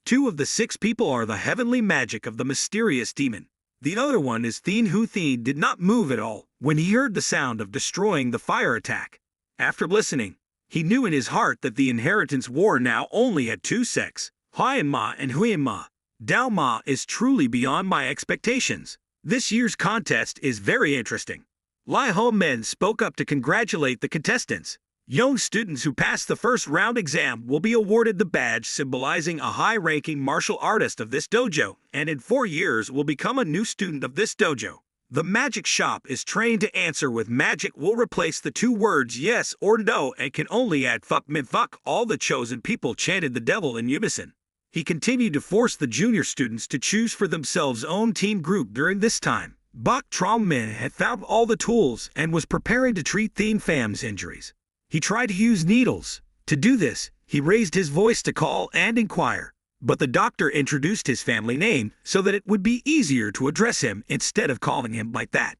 2 of the 6 people are the heavenly magic of the mysterious demon. The other one is Thien Hu. Thien did not move at all when he heard the sound of destroying the fire attack. After listening, he knew in his heart that the inheritance war now only had 2 sects, Hyanma and Huyanma. Daoma is truly beyond my expectations. This year's contest is very interesting. Lai Ho Men spoke up to congratulate the contestants. Young students who pass the first round exam will be awarded the badge symbolizing a high-ranking martial artist of this dojo, and in 4 years will become a new student of this dojo. The magic shop is trained to answer with magic will replace the 2 words yes or no and can only add fuck min fuck. All the chosen people chanted the devil in unison. He continued to force the junior students to choose for themselves own team group during this time. Bok Trong Min had found all the tools and was preparing to treat Thien Pham's injuries. He tried to use needles. To do this, he raised his voice to call and inquire, but the doctor introduced his family name so that it would be easier to address him instead of calling him like that.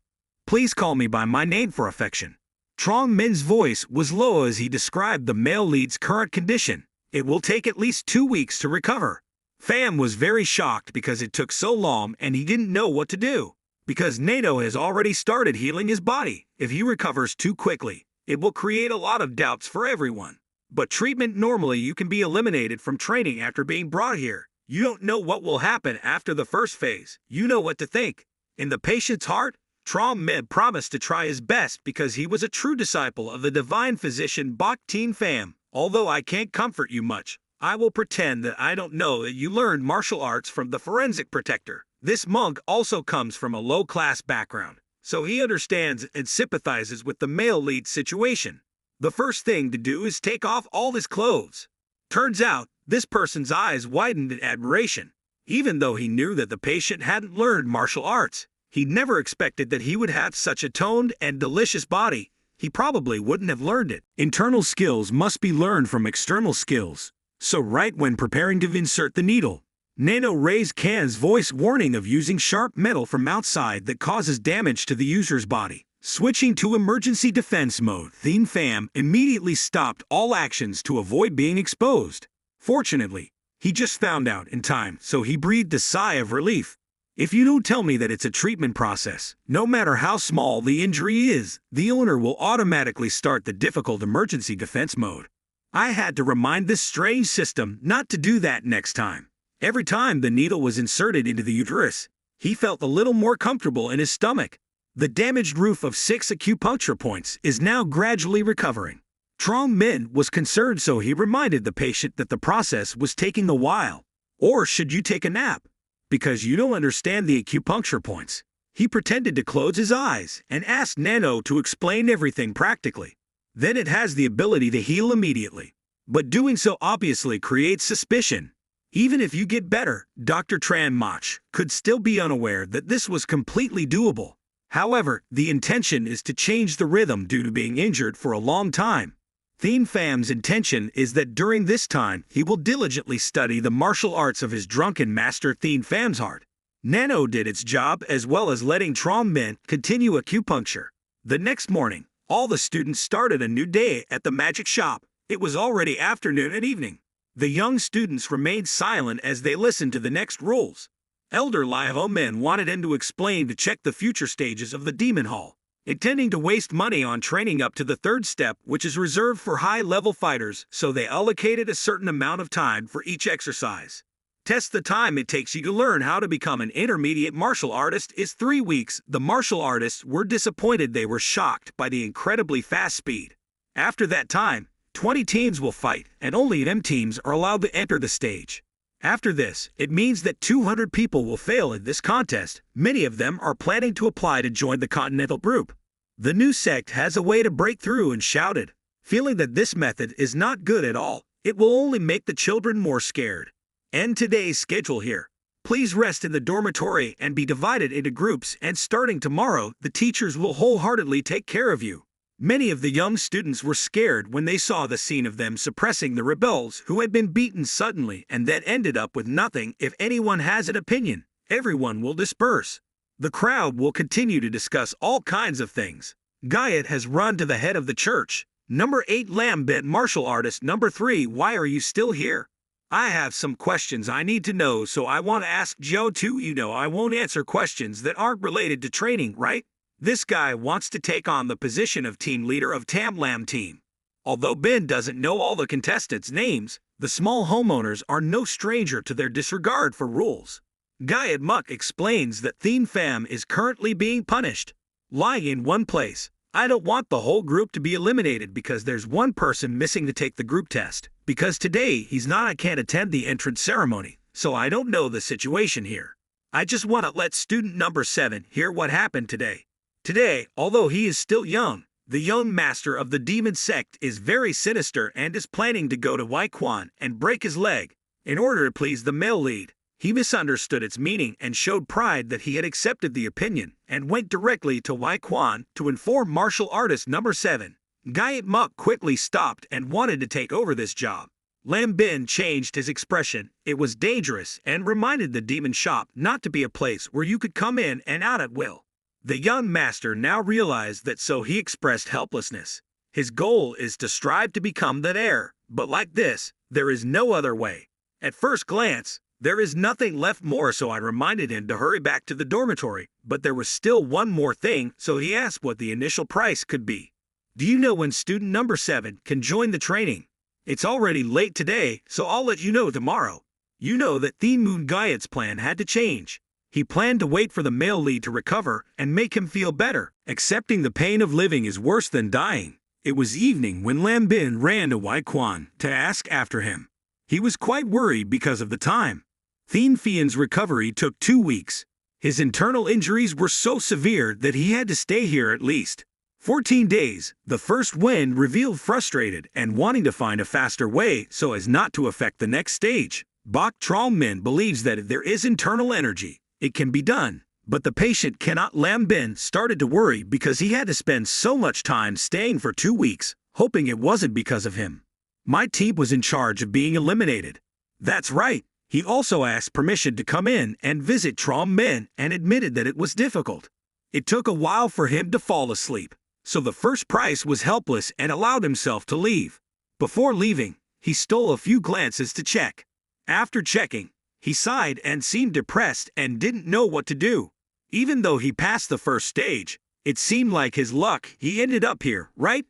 Please call me by my name for affection. Trong Min's voice was low as he described the male lead's current condition. It will take at least 2 weeks to recover. Pham was very shocked because it took so long and he didn't know what to do. Because NATO has already started healing his body, if he recovers too quickly, it will create a lot of doubts for everyone. But treatment normally you can be eliminated from training after being brought here. You don't know what will happen after the first phase. You know what to think. In the patient's heart, Trong Min promised to try his best because he was a true disciple of the divine physician Bok Thien Pham. Although I can't comfort you much, I will pretend that I don't know that you learned martial arts from the forensic protector. This monk also comes from a low-class background, so he understands and sympathizes with the male lead situation. The first thing to do is take off all his clothes. Turns out, this person's eyes widened in admiration. Even though he knew that the patient hadn't learned martial arts, he never expected that he would have such a toned and delicious body. He probably wouldn't have learned it. Internal skills must be learned from external skills. So right when preparing to insert the needle, NANO raised Kan's voice warning of using sharp metal from outside that causes damage to the user's body. Switching to emergency defense mode, Thien Pham immediately stopped all actions to avoid being exposed. Fortunately, he just found out in time, so he breathed a sigh of relief. If you don't tell me that it's a treatment process, no matter how small the injury is, the owner will automatically start the difficult emergency defense mode. I had to remind this strange system not to do that next time. Every time the needle was inserted into the uterus, he felt a little more comfortable in his stomach. The damaged roof of 6 acupuncture points is now gradually recovering. Trong Min was concerned, so he reminded the patient that the process was taking a while. Or should you take a nap? Because you don't understand the acupuncture points. He pretended to close his eyes and asked NANO to explain everything practically. Then it has the ability to heal immediately. But doing so obviously creates suspicion. Even if you get better, Dr. Tran Mach could still be unaware that this was completely doable. However, the intention is to change the rhythm due to being injured for a long time. Thien Pham's intention is that during this time, he will diligently study the martial arts of his drunken master Thien Pham's heart. NANO did its job as well as letting Trong Min continue acupuncture. The next morning, all the students started a new day at the magic shop. It was already afternoon and evening. The young students remained silent as they listened to the next rules. Elder Liao Men wanted him to explain to check the future stages of the Demon Hall, intending to waste money on training up to the 3rd step, which is reserved for high-level fighters, so they allocated a certain amount of time for each exercise. Test the time it takes you to learn how to become an intermediate martial artist is 3 weeks. The martial artists were disappointed. They were shocked by the incredibly fast speed. After that time, 20 teams will fight, and only them teams are allowed to enter the stage. After this, it means that 200 people will fail in this contest. Many of them are planning to apply to join the Continental Group. The new sect has a way to break through and shouted, feeling that this method is not good at all. It will only make the children more scared. End today's schedule here. Please rest in the dormitory and be divided into groups, and starting tomorrow, the teachers will wholeheartedly take care of you. Many of the young students were scared when they saw the scene of them suppressing the rebels who had been beaten suddenly and that ended up with nothing. If anyone has an opinion, everyone will disperse. The crowd will continue to discuss all kinds of things. Gayat has run to the head of the church. Number 8 Lambent martial artist. Number 3, why are you still here? I have some questions I need to know, so I want to ask Joe too. You know I won't answer questions that aren't related to training, right? This guy wants to take on the position of team leader of Tam Lam team. Although Ben doesn't know all the contestants' names, the small homeowners are no stranger to their disregard for rules. Gayat Muk explains that Thien Pham is currently being punished, lying in one place. I don't want the whole group to be eliminated because there's one person missing to take the group test. Because today I can't attend the entrance ceremony, so I don't know the situation here. I just want to let student number 7 hear what happened today. Today, although he is still young, the young master of the demon sect is very sinister and is planning to go to Wai Quan and break his leg. In order to please the male lead, he misunderstood its meaning and showed pride that he had accepted the opinion and went directly to Wai Quan to inform martial artist number 7. Gayat Muk quickly stopped and wanted to take over this job. Lam Bin changed his expression. It was dangerous and reminded the demon shop not to be a place where you could come in and out at will. The young master now realized that, so he expressed helplessness. His goal is to strive to become that heir, but like this, there is no other way. At first glance, there is nothing left more, so I reminded him to hurry back to the dormitory, but there was still one more thing, so he asked what the initial price could be. Do you know when student number 7 can join the training? It's already late today, so I'll let you know tomorrow. You know that Thien Moon Gayat's plan had to change. He planned to wait for the male lead to recover and make him feel better. Accepting the pain of living is worse than dying. It was evening when Lam Bin ran to Wai Quan to ask after him. He was quite worried because of the time. Thien Phian's recovery took 2 weeks. His internal injuries were so severe that he had to stay here at least 14 days. The first wind revealed frustrated and wanting to find a faster way so as not to affect the next stage. Bok Trong-min believes that if there is internal energy, it can be done. But the patient cannot. Lam Bin started to worry because he had to spend so much time staying for 2 weeks, hoping it wasn't because of him. My team was in charge of being eliminated. That's right. He also asked permission to come in and visit Trong-min and admitted that it was difficult. It took a while for him to fall asleep, so the first price was helpless and allowed himself to leave. Before leaving, he stole a few glances to check. After checking, he sighed and seemed depressed and didn't know what to do. Even though he passed the first stage, it seemed like his luck he ended up here, right?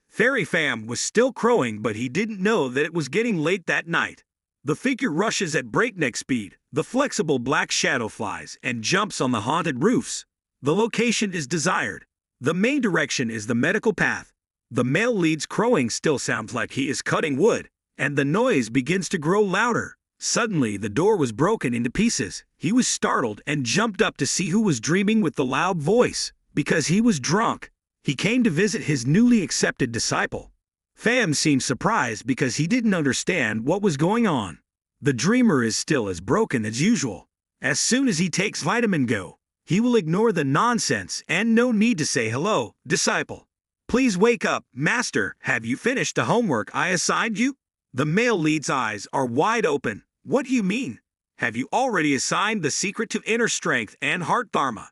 Fairy Fam was still crowing, but he didn't know that it was getting late that night. The figure rushes at breakneck speed. The flexible black shadow flies and jumps on the haunted roofs. The location is desired. The main direction is the medical path. The male lead's crowing still sounds like he is cutting wood, and the noise begins to grow louder. Suddenly, the door was broken into pieces. He was startled and jumped up to see who was dreaming with the loud voice. Because he was drunk, he came to visit his newly accepted disciple. Pham seemed surprised because he didn't understand what was going on. The dreamer is still as broken as usual. As soon as he takes vitamin Go, he will ignore the nonsense and no need to say hello, disciple. Please wake up, master. Have you finished the homework I assigned you? The male lead's eyes are wide open. What do you mean? Have you already assigned the secret to inner strength and heart dharma?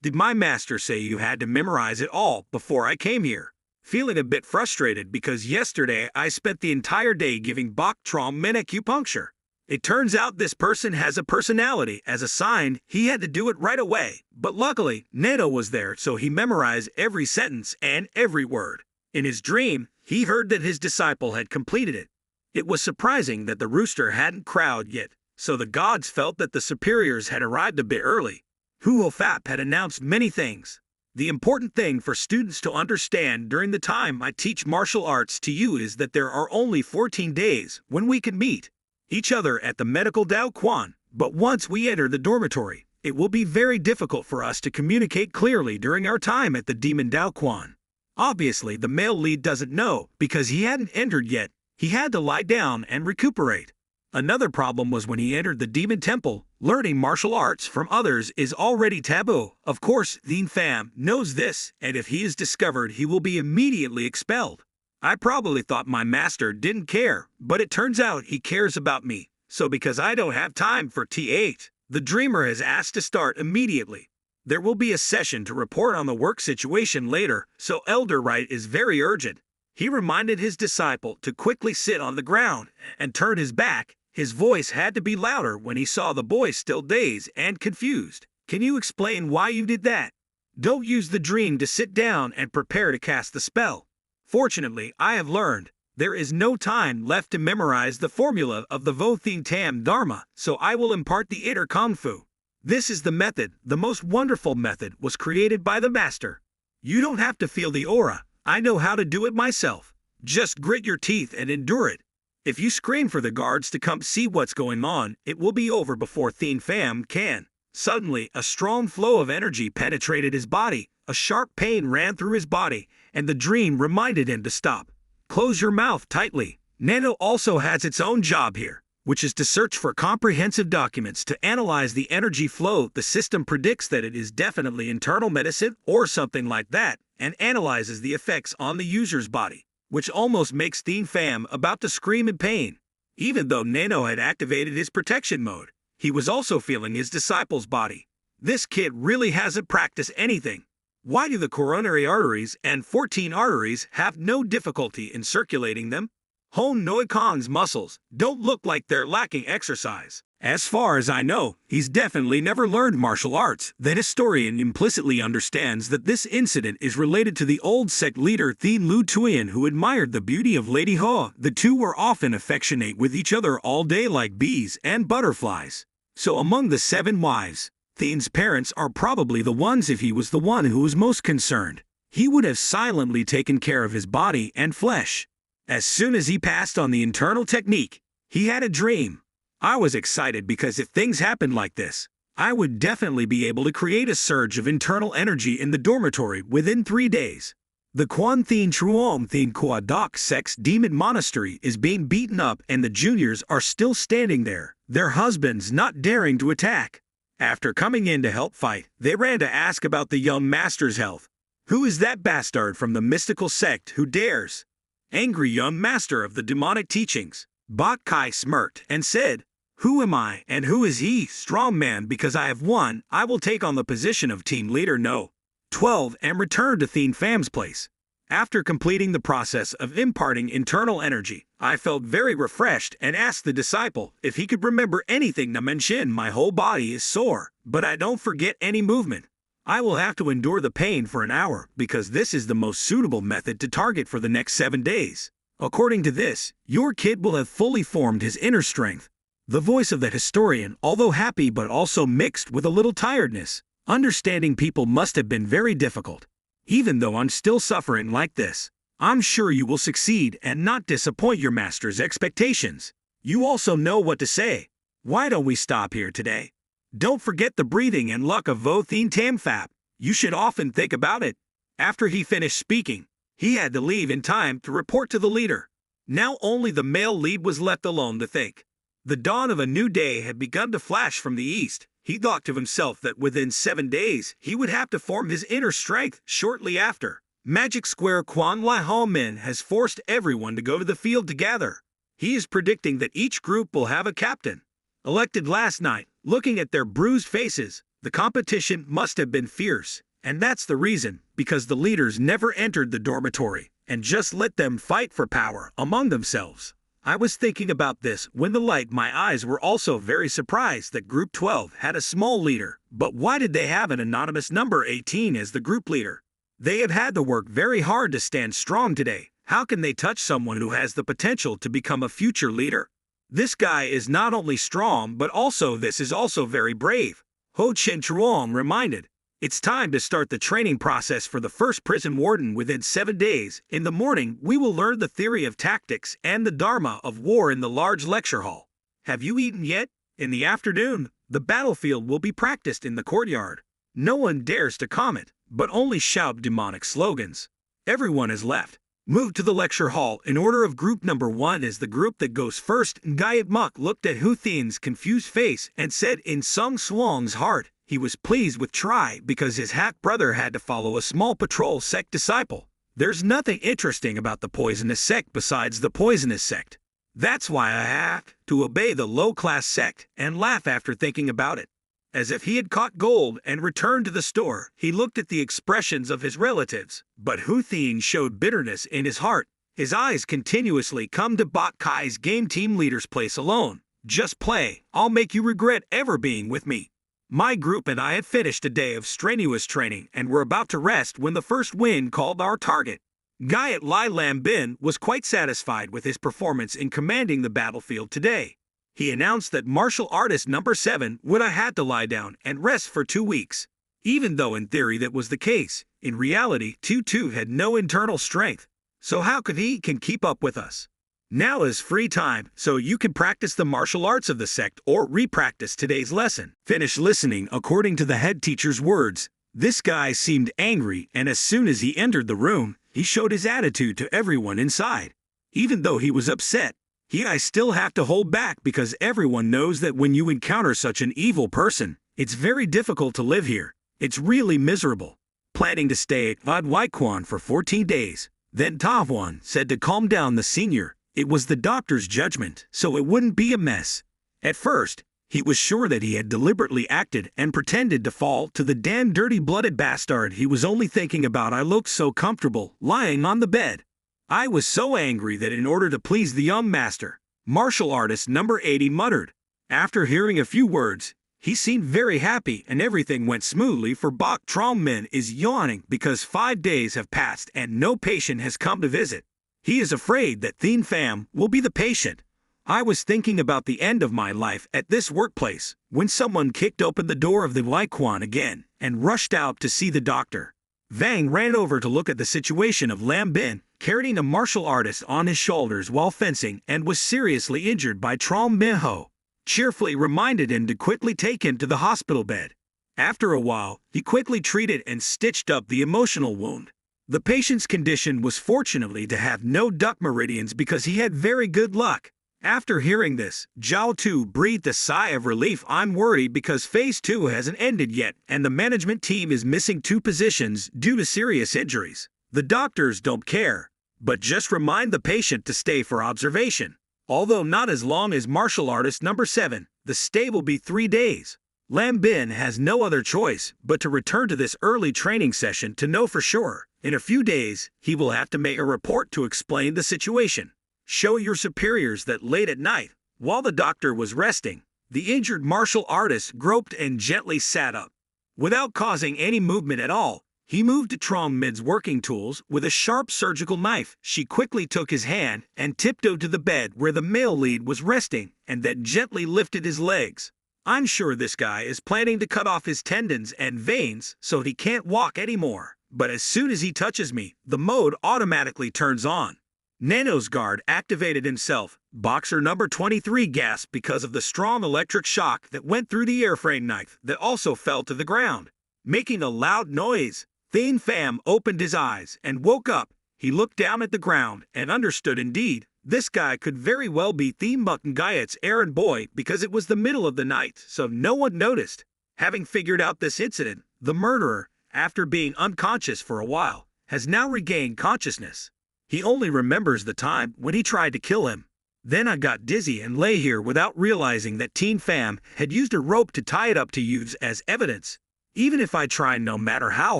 Did my master say you had to memorize it all before I came here? Feeling a bit frustrated because yesterday I spent the entire day giving Bok Trong-min acupuncture. It turns out this person has a personality. As assigned, he had to do it right away. But luckily, NANO was there, so he memorized every sentence and every word. In his dream, he heard that his disciple had completed it. It was surprising that the rooster hadn't crowed yet, so the gods felt that the superiors had arrived a bit early. Huo Fap had announced many things. The important thing for students to understand during the time I teach martial arts to you is that there are only 14 days when we can meet each other at the medical Dao Quan, but once we enter the dormitory, it will be very difficult for us to communicate clearly during our time at the Demon Dao Quan. Obviously, the male lead doesn't know because he hadn't entered yet. He had to lie down and recuperate. Another problem was when he entered the demon temple, learning martial arts from others is already taboo. Of course, Thien Pham knows this, and if he is discovered, he will be immediately expelled. I probably thought my master didn't care, but it turns out he cares about me. So because I don't have time for T8, the dreamer has asked to start immediately. There will be a session to report on the work situation later, so Elder Right is very urgent. He reminded his disciple to quickly sit on the ground and turn his back. His voice had to be louder when he saw the boy still dazed and confused. Can you explain why you did that? Don't use the dream to sit down and prepare to cast the spell. Fortunately, I have learned. There is no time left to memorize the formula of the Vo Thien Tam Dharma, so I will impart the inner Kung Fu. This is the method. The most wonderful method was created by the master. You don't have to feel the aura. I know how to do it myself. Just grit your teeth and endure it. If you scream for the guards to come see what's going on, it will be over before Thien Pham can. Suddenly, a strong flow of energy penetrated his body. A sharp pain ran through his body, and the dream reminded him to stop. Close your mouth tightly. NANO also has its own job here, which is to search for comprehensive documents to analyze the energy flow. The system predicts that it is definitely internal medicine or something like that, and analyzes the effects on the user's body, which almost makes Thien Pham about to scream in pain. Even though NANO had activated his protection mode, he was also feeling his disciple's body. This kid really hasn't practiced anything. Why do the coronary arteries and 14 arteries have no difficulty in circulating them? Hon Noi Kong's muscles don't look like they're lacking exercise. As far as I know, he's definitely never learned martial arts. The historian implicitly understands that this incident is related to the old sect leader Thien Lu Tuyen, who admired the beauty of Lady Hoa. The two were often affectionate with each other all day like bees and butterflies. So among the 7 wives, Thien's parents are probably the ones. If he was the one who was most concerned, he would have silently taken care of his body and flesh. As soon as he passed on the internal technique, he had a dream. I was excited because if things happened like this, I would definitely be able to create a surge of internal energy in the dormitory within 3 days. The Quan Thien Truong Thien Qua Doc Sex Demon Monastery is being beaten up and the juniors are still standing there, their husbands not daring to attack. After coming in to help fight, they ran to ask about the young master's health. Who is that bastard from the mystical sect who dares? Angry young master of the demonic teachings. Bok Kai smirked and said, "Who am I and who is he, strong man? Because I have won, I will take on the position of team leader No. 12 and return to Thien Pham's place." After completing the process of imparting internal energy, I felt very refreshed and asked the disciple if he could remember anything to mention. My whole body is sore, but I don't forget any movement. I will have to endure the pain for an hour because this is the most suitable method to target for the next 7 days. According to this, your kid will have fully formed his inner strength. The voice of the historian, although happy but also mixed with a little tiredness. Understanding people must have been very difficult. Even though I'm still suffering like this, I'm sure you will succeed and not disappoint your master's expectations. You also know what to say. Why don't we stop here today? Don't forget the breathing and luck of Vo Thien Tam Phap. You should often think about it. After he finished speaking, he had to leave in time to report to the leader. Now only the male lead was left alone to think. The dawn of a new day had begun to flash from the east. He thought to himself that within 7 days he would have to form his inner strength. Shortly after, Magic Square Quan Lai Ho Min has forced everyone to go to the field together. He is predicting that each group will have a captain. Elected last night, looking at their bruised faces, the competition must have been fierce. And that's the reason, because the leaders never entered the dormitory and just let them fight for power among themselves. I was thinking about this when my eyes were also very surprised that Group 12 had a small leader. But why did they have an anonymous number 18 as the group leader? They have had to work very hard to stand strong today. How can they touch someone who has the potential to become a future leader? This guy is not only strong but this is also very brave. Ho Chen Truong reminded. It's time to start the training process for the first prison warden within 7 days. In the morning, we will learn the theory of tactics and the dharma of war in the large lecture hall. Have you eaten yet? In the afternoon, the battlefield will be practiced in the courtyard. No one dares to comment, but only shout demonic slogans. Everyone is left. Move to the lecture hall. In order of group number 1 is the group that goes first. Ngayat Muk looked at Hu Thien's confused face and said in Sung Swong's heart, he was pleased with Tri because his half brother had to follow a small patrol sect disciple. There's nothing interesting about the poisonous sect besides the poisonous sect. That's why I have to obey the low-class sect and laugh after thinking about it. As if he had caught gold and returned to the store, he looked at the expressions of his relatives, but Hu Thien showed bitterness in his heart. His eyes continuously come to Bok Kai's game team leader's place alone. Just play, I'll make you regret ever being with me. My group and I had finished a day of strenuous training and were about to rest when the first wind called our target. Gayat Lai Lam Bin was quite satisfied with his performance in commanding the battlefield today. He announced that martial artist number 7 would have had to lie down and rest for 2 weeks. Even though in theory that was the case, in reality Tutu had no internal strength. So how could he can keep up with us? Now is free time, so you can practice the martial arts of the sect or re-practice today's lesson. Finish listening. According to the head teacher's words, this guy seemed angry, and as soon as he entered the room, he showed his attitude to everyone inside. Even though he was upset, I still have to hold back because everyone knows that when you encounter such an evil person, it's very difficult to live here. It's really miserable. Planning to stay at Vad Waikwan for 14 days, then Tahuan said to calm down the senior. It was the doctor's judgment, so it wouldn't be a mess. At first, he was sure that he had deliberately acted and pretended to fall to the damn dirty-blooded bastard he was only thinking about. I looked so comfortable, lying on the bed. I was so angry that in order to please the young master, martial artist number 80 muttered. After hearing a few words, he seemed very happy and everything went smoothly for Bok Trong Min is yawning because 5 days have passed and no patient has come to visit. He is afraid that Thien Pham will be the patient. I was thinking about the end of my life at this workplace when someone kicked open the door of the Waikwan again and rushed out to see the doctor. Vang ran over to look at the situation of Lam Bin, carrying a martial artist on his shoulders while fencing and was seriously injured by Trom Min Ho. cheerfully reminded him to quickly take him to the hospital bed. After a while, he quickly treated and stitched up the emotional wound. The patient's condition was fortunately to have no duct meridians because he had very good luck. After hearing this, Zhao Tu breathed a sigh of relief. I'm worried because Phase 2 hasn't ended yet and the management team is missing 2 positions due to serious injuries. The doctors don't care, but just remind the patient to stay for observation. Although not as long as martial artist number 7, the stay will be 3 days. Lam Bin has no other choice but to return to this early training session to know for sure. In a few days, he will have to make a report to explain the situation. Show your superiors that late at night, while the doctor was resting, the injured martial artist groped and gently sat up. Without causing any movement at all, he moved to Trong Mid's working tools with a sharp surgical knife. She quickly took his hand and tiptoed to the bed where the male lead was resting and then gently lifted his legs. I'm sure this guy is planning to cut off his tendons and veins so he can't walk anymore. But as soon as he touches me, the mode automatically turns on. NANO's guard activated himself. Boxer number 23 gasped because of the strong electric shock that went through the airframe knife that also fell to the ground, making a loud noise. Thien Pham opened his eyes and woke up. He looked down at the ground and understood indeed. This guy could very well be Thiem Mutton Guyet's errand boy because it was the middle of the night, so no one noticed. Having figured out this incident, the murderer, after being unconscious for a while, has now regained consciousness. He only remembers the time when he tried to kill him. Then I got dizzy and lay here without realizing that Thien Pham had used a rope to tie it up to use as evidence. Even if I tried, no matter how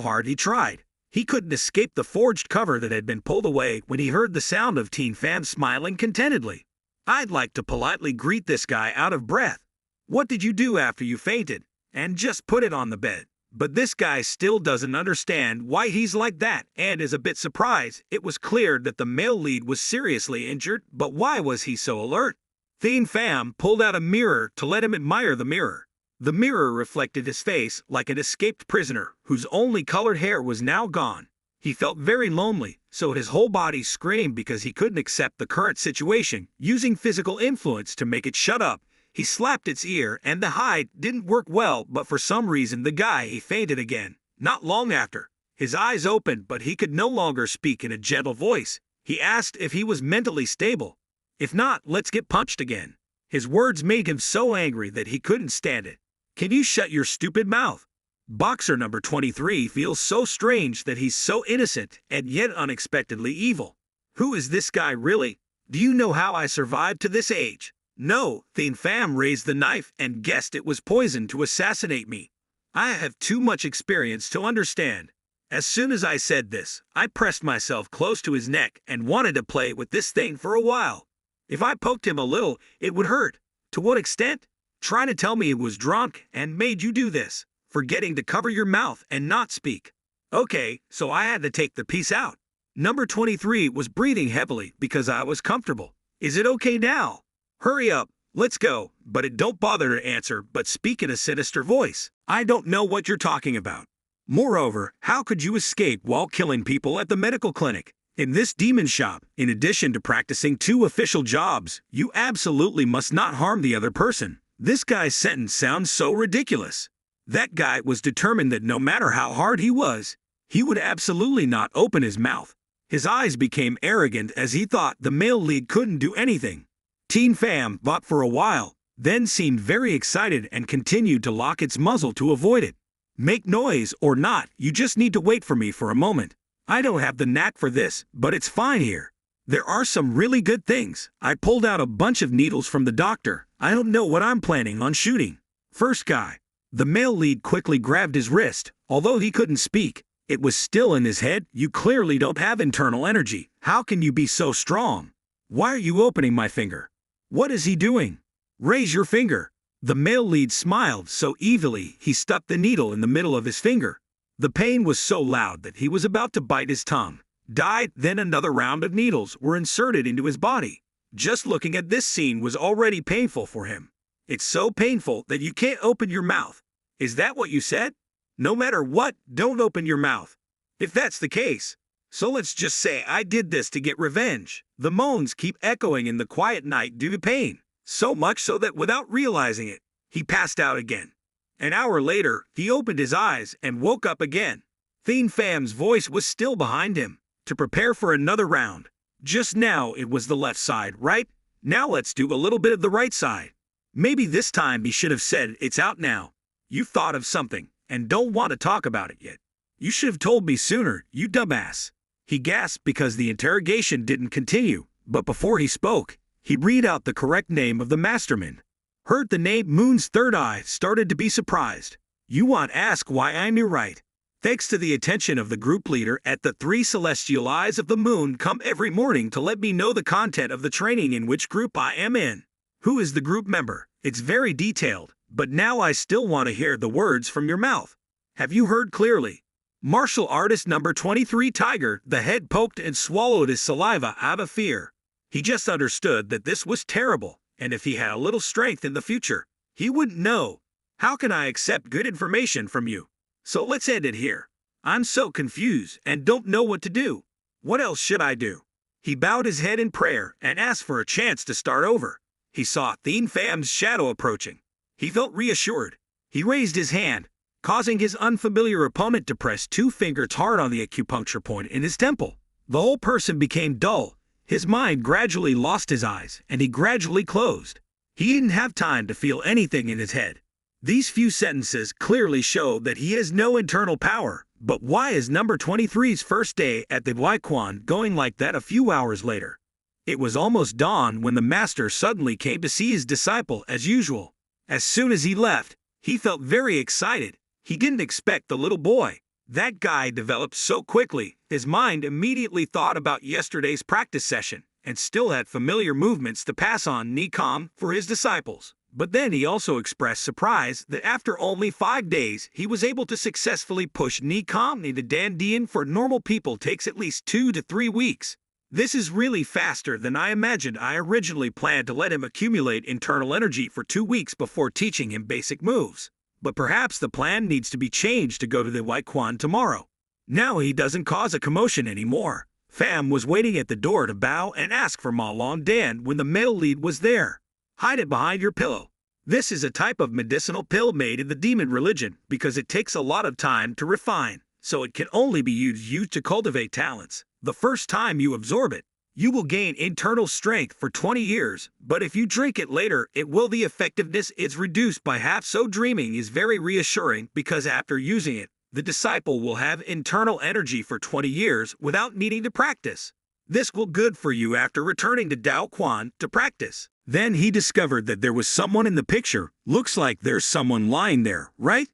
hard he tried, he couldn't escape the forged cover that had been pulled away when he heard the sound of Thien Pham smiling contentedly. I'd like to politely greet this guy out of breath. What did you do after you fainted? And just put it on the bed. But this guy still doesn't understand why he's like that and is a bit surprised. It was clear that the male lead was seriously injured, but why was he so alert? Thien Pham pulled out a mirror to let him admire the mirror. The mirror reflected his face like an escaped prisoner whose only colored hair was now gone. He felt very lonely, so his whole body screamed because he couldn't accept the current situation, using physical influence to make it shut up. He slapped its ear and the hide didn't work well, but for some reason he fainted again. Not long after, his eyes opened but he could no longer speak in a gentle voice. He asked if he was mentally stable. If not, let's get punched again. His words made him so angry that he couldn't stand it. Can you shut your stupid mouth? Boxer number 23 feels so strange that he's so innocent and yet unexpectedly evil. Who is this guy really? Do you know how I survived to this age? No, Thien Pham raised the knife and guessed it was poison to assassinate me. I have too much experience to understand. As soon as I said this, I pressed myself close to his neck and wanted to play with this thing for a while. If I poked him a little, it would hurt. To what extent? Trying to tell me he was drunk and made you do this, forgetting to cover your mouth and not speak. Okay, so I had to take the piece out. Number 23 was breathing heavily because I was comfortable. Is it okay now? Hurry up, let's go, but don't bother to answer but speak in a sinister voice. I don't know what you're talking about. Moreover, how could you escape while killing people at the medical clinic? In this demon shop, in addition to practicing 2 official jobs, you absolutely must not harm the other person. This guy's sentence sounds so ridiculous. That guy was determined that no matter how hard he was, he would absolutely not open his mouth. His eyes became arrogant as he thought the male lead couldn't do anything. Thien Pham thought for a while, then seemed very excited and continued to lock its muzzle to avoid it. Make noise or not, you just need to wait for me for a moment. I don't have the knack for this, but it's fine here. There are some really good things. I pulled out a bunch of needles from the doctor. I don't know what I'm planning on shooting. First guy. The male lead quickly grabbed his wrist. Although he couldn't speak, it was still in his head. You clearly don't have internal energy. How can you be so strong? Why are you opening my finger? What is he doing? Raise your finger. The male lead smiled so evilly he stuck the needle in the middle of his finger. The pain was so loud that he was about to bite his tongue. Died, then another round of needles were inserted into his body. Just looking at this scene was already painful for him. It's so painful that you can't open your mouth. Is that what you said? No matter what, don't open your mouth. If that's the case, so let's just say I did this to get revenge. The moans keep echoing in the quiet night due to pain. So much so that without realizing it, he passed out again. An hour later, he opened his eyes and woke up again. Thien Pham's voice was still behind him, to prepare for another round. Just now it was the left side, right? Now let's do a little bit of the right side. Maybe this time he should have said, "It's out now. You've thought of something, and don't want to talk about it yet. You should have told me sooner, you dumbass." He gasped because the interrogation didn't continue, but before he spoke, he read out the correct name of the mastermind. Heard the name, Moon's third eye started to be surprised. "You want ask why I knew right. Thanks to the attention of the group leader at the 3 celestial eyes of the moon come every morning to let me know the content of the training in which group I am in. Who is the group member? It's very detailed, but now I still want to hear the words from your mouth. Have you heard clearly? Martial artist number 23 Tiger." The head poked and swallowed his saliva out of fear. He just understood that this was terrible, and if he had a little strength in the future, he wouldn't know. "How can I accept good information from you? So let's end it here. I'm so confused and don't know what to do. What else should I do?" He bowed his head in prayer and asked for a chance to start over. He saw Thien Pham's shadow approaching. He felt reassured. He raised his hand, causing his unfamiliar opponent to press 2 fingers hard on the acupuncture point in his temple. The whole person became dull. His mind gradually lost his eyes, and he gradually closed. He didn't have time to feel anything in his head. These few sentences clearly show that he has no internal power, but why is number 23's first day at the Waikwon going like that a few hours later? It was almost dawn when the master suddenly came to see his disciple as usual. As soon as he left, he felt very excited. He didn't expect the little boy. That guy developed so quickly, his mind immediately thought about yesterday's practice session, and still had familiar movements to pass on Nikom for his disciples. But then he also expressed surprise that after only 5 days, he was able to successfully push Nikom into Dandian. For normal people takes at least 2 to 3 weeks. This is really faster than I imagined. I originally planned to let him accumulate internal energy for 2 weeks before teaching him basic moves. But perhaps the plan needs to be changed to go to the Waikwon tomorrow. Now he doesn't cause a commotion anymore. Pham was waiting at the door to bow and ask for Ma Long Dan when the male lead was there. "Hide it behind your pillow. This is a type of medicinal pill made in the demon religion because it takes a lot of time to refine, so it can only be used to cultivate talents. The first time you absorb it, you will gain internal strength for 20 years, but if you drink it later, the effectiveness is reduced by half." So dreaming is very reassuring because after using it, the disciple will have internal energy for 20 years without needing to practice. This will good for you after returning to Dao Quan to practice. Then he discovered that there was someone in the picture. Looks like there's someone lying there, right?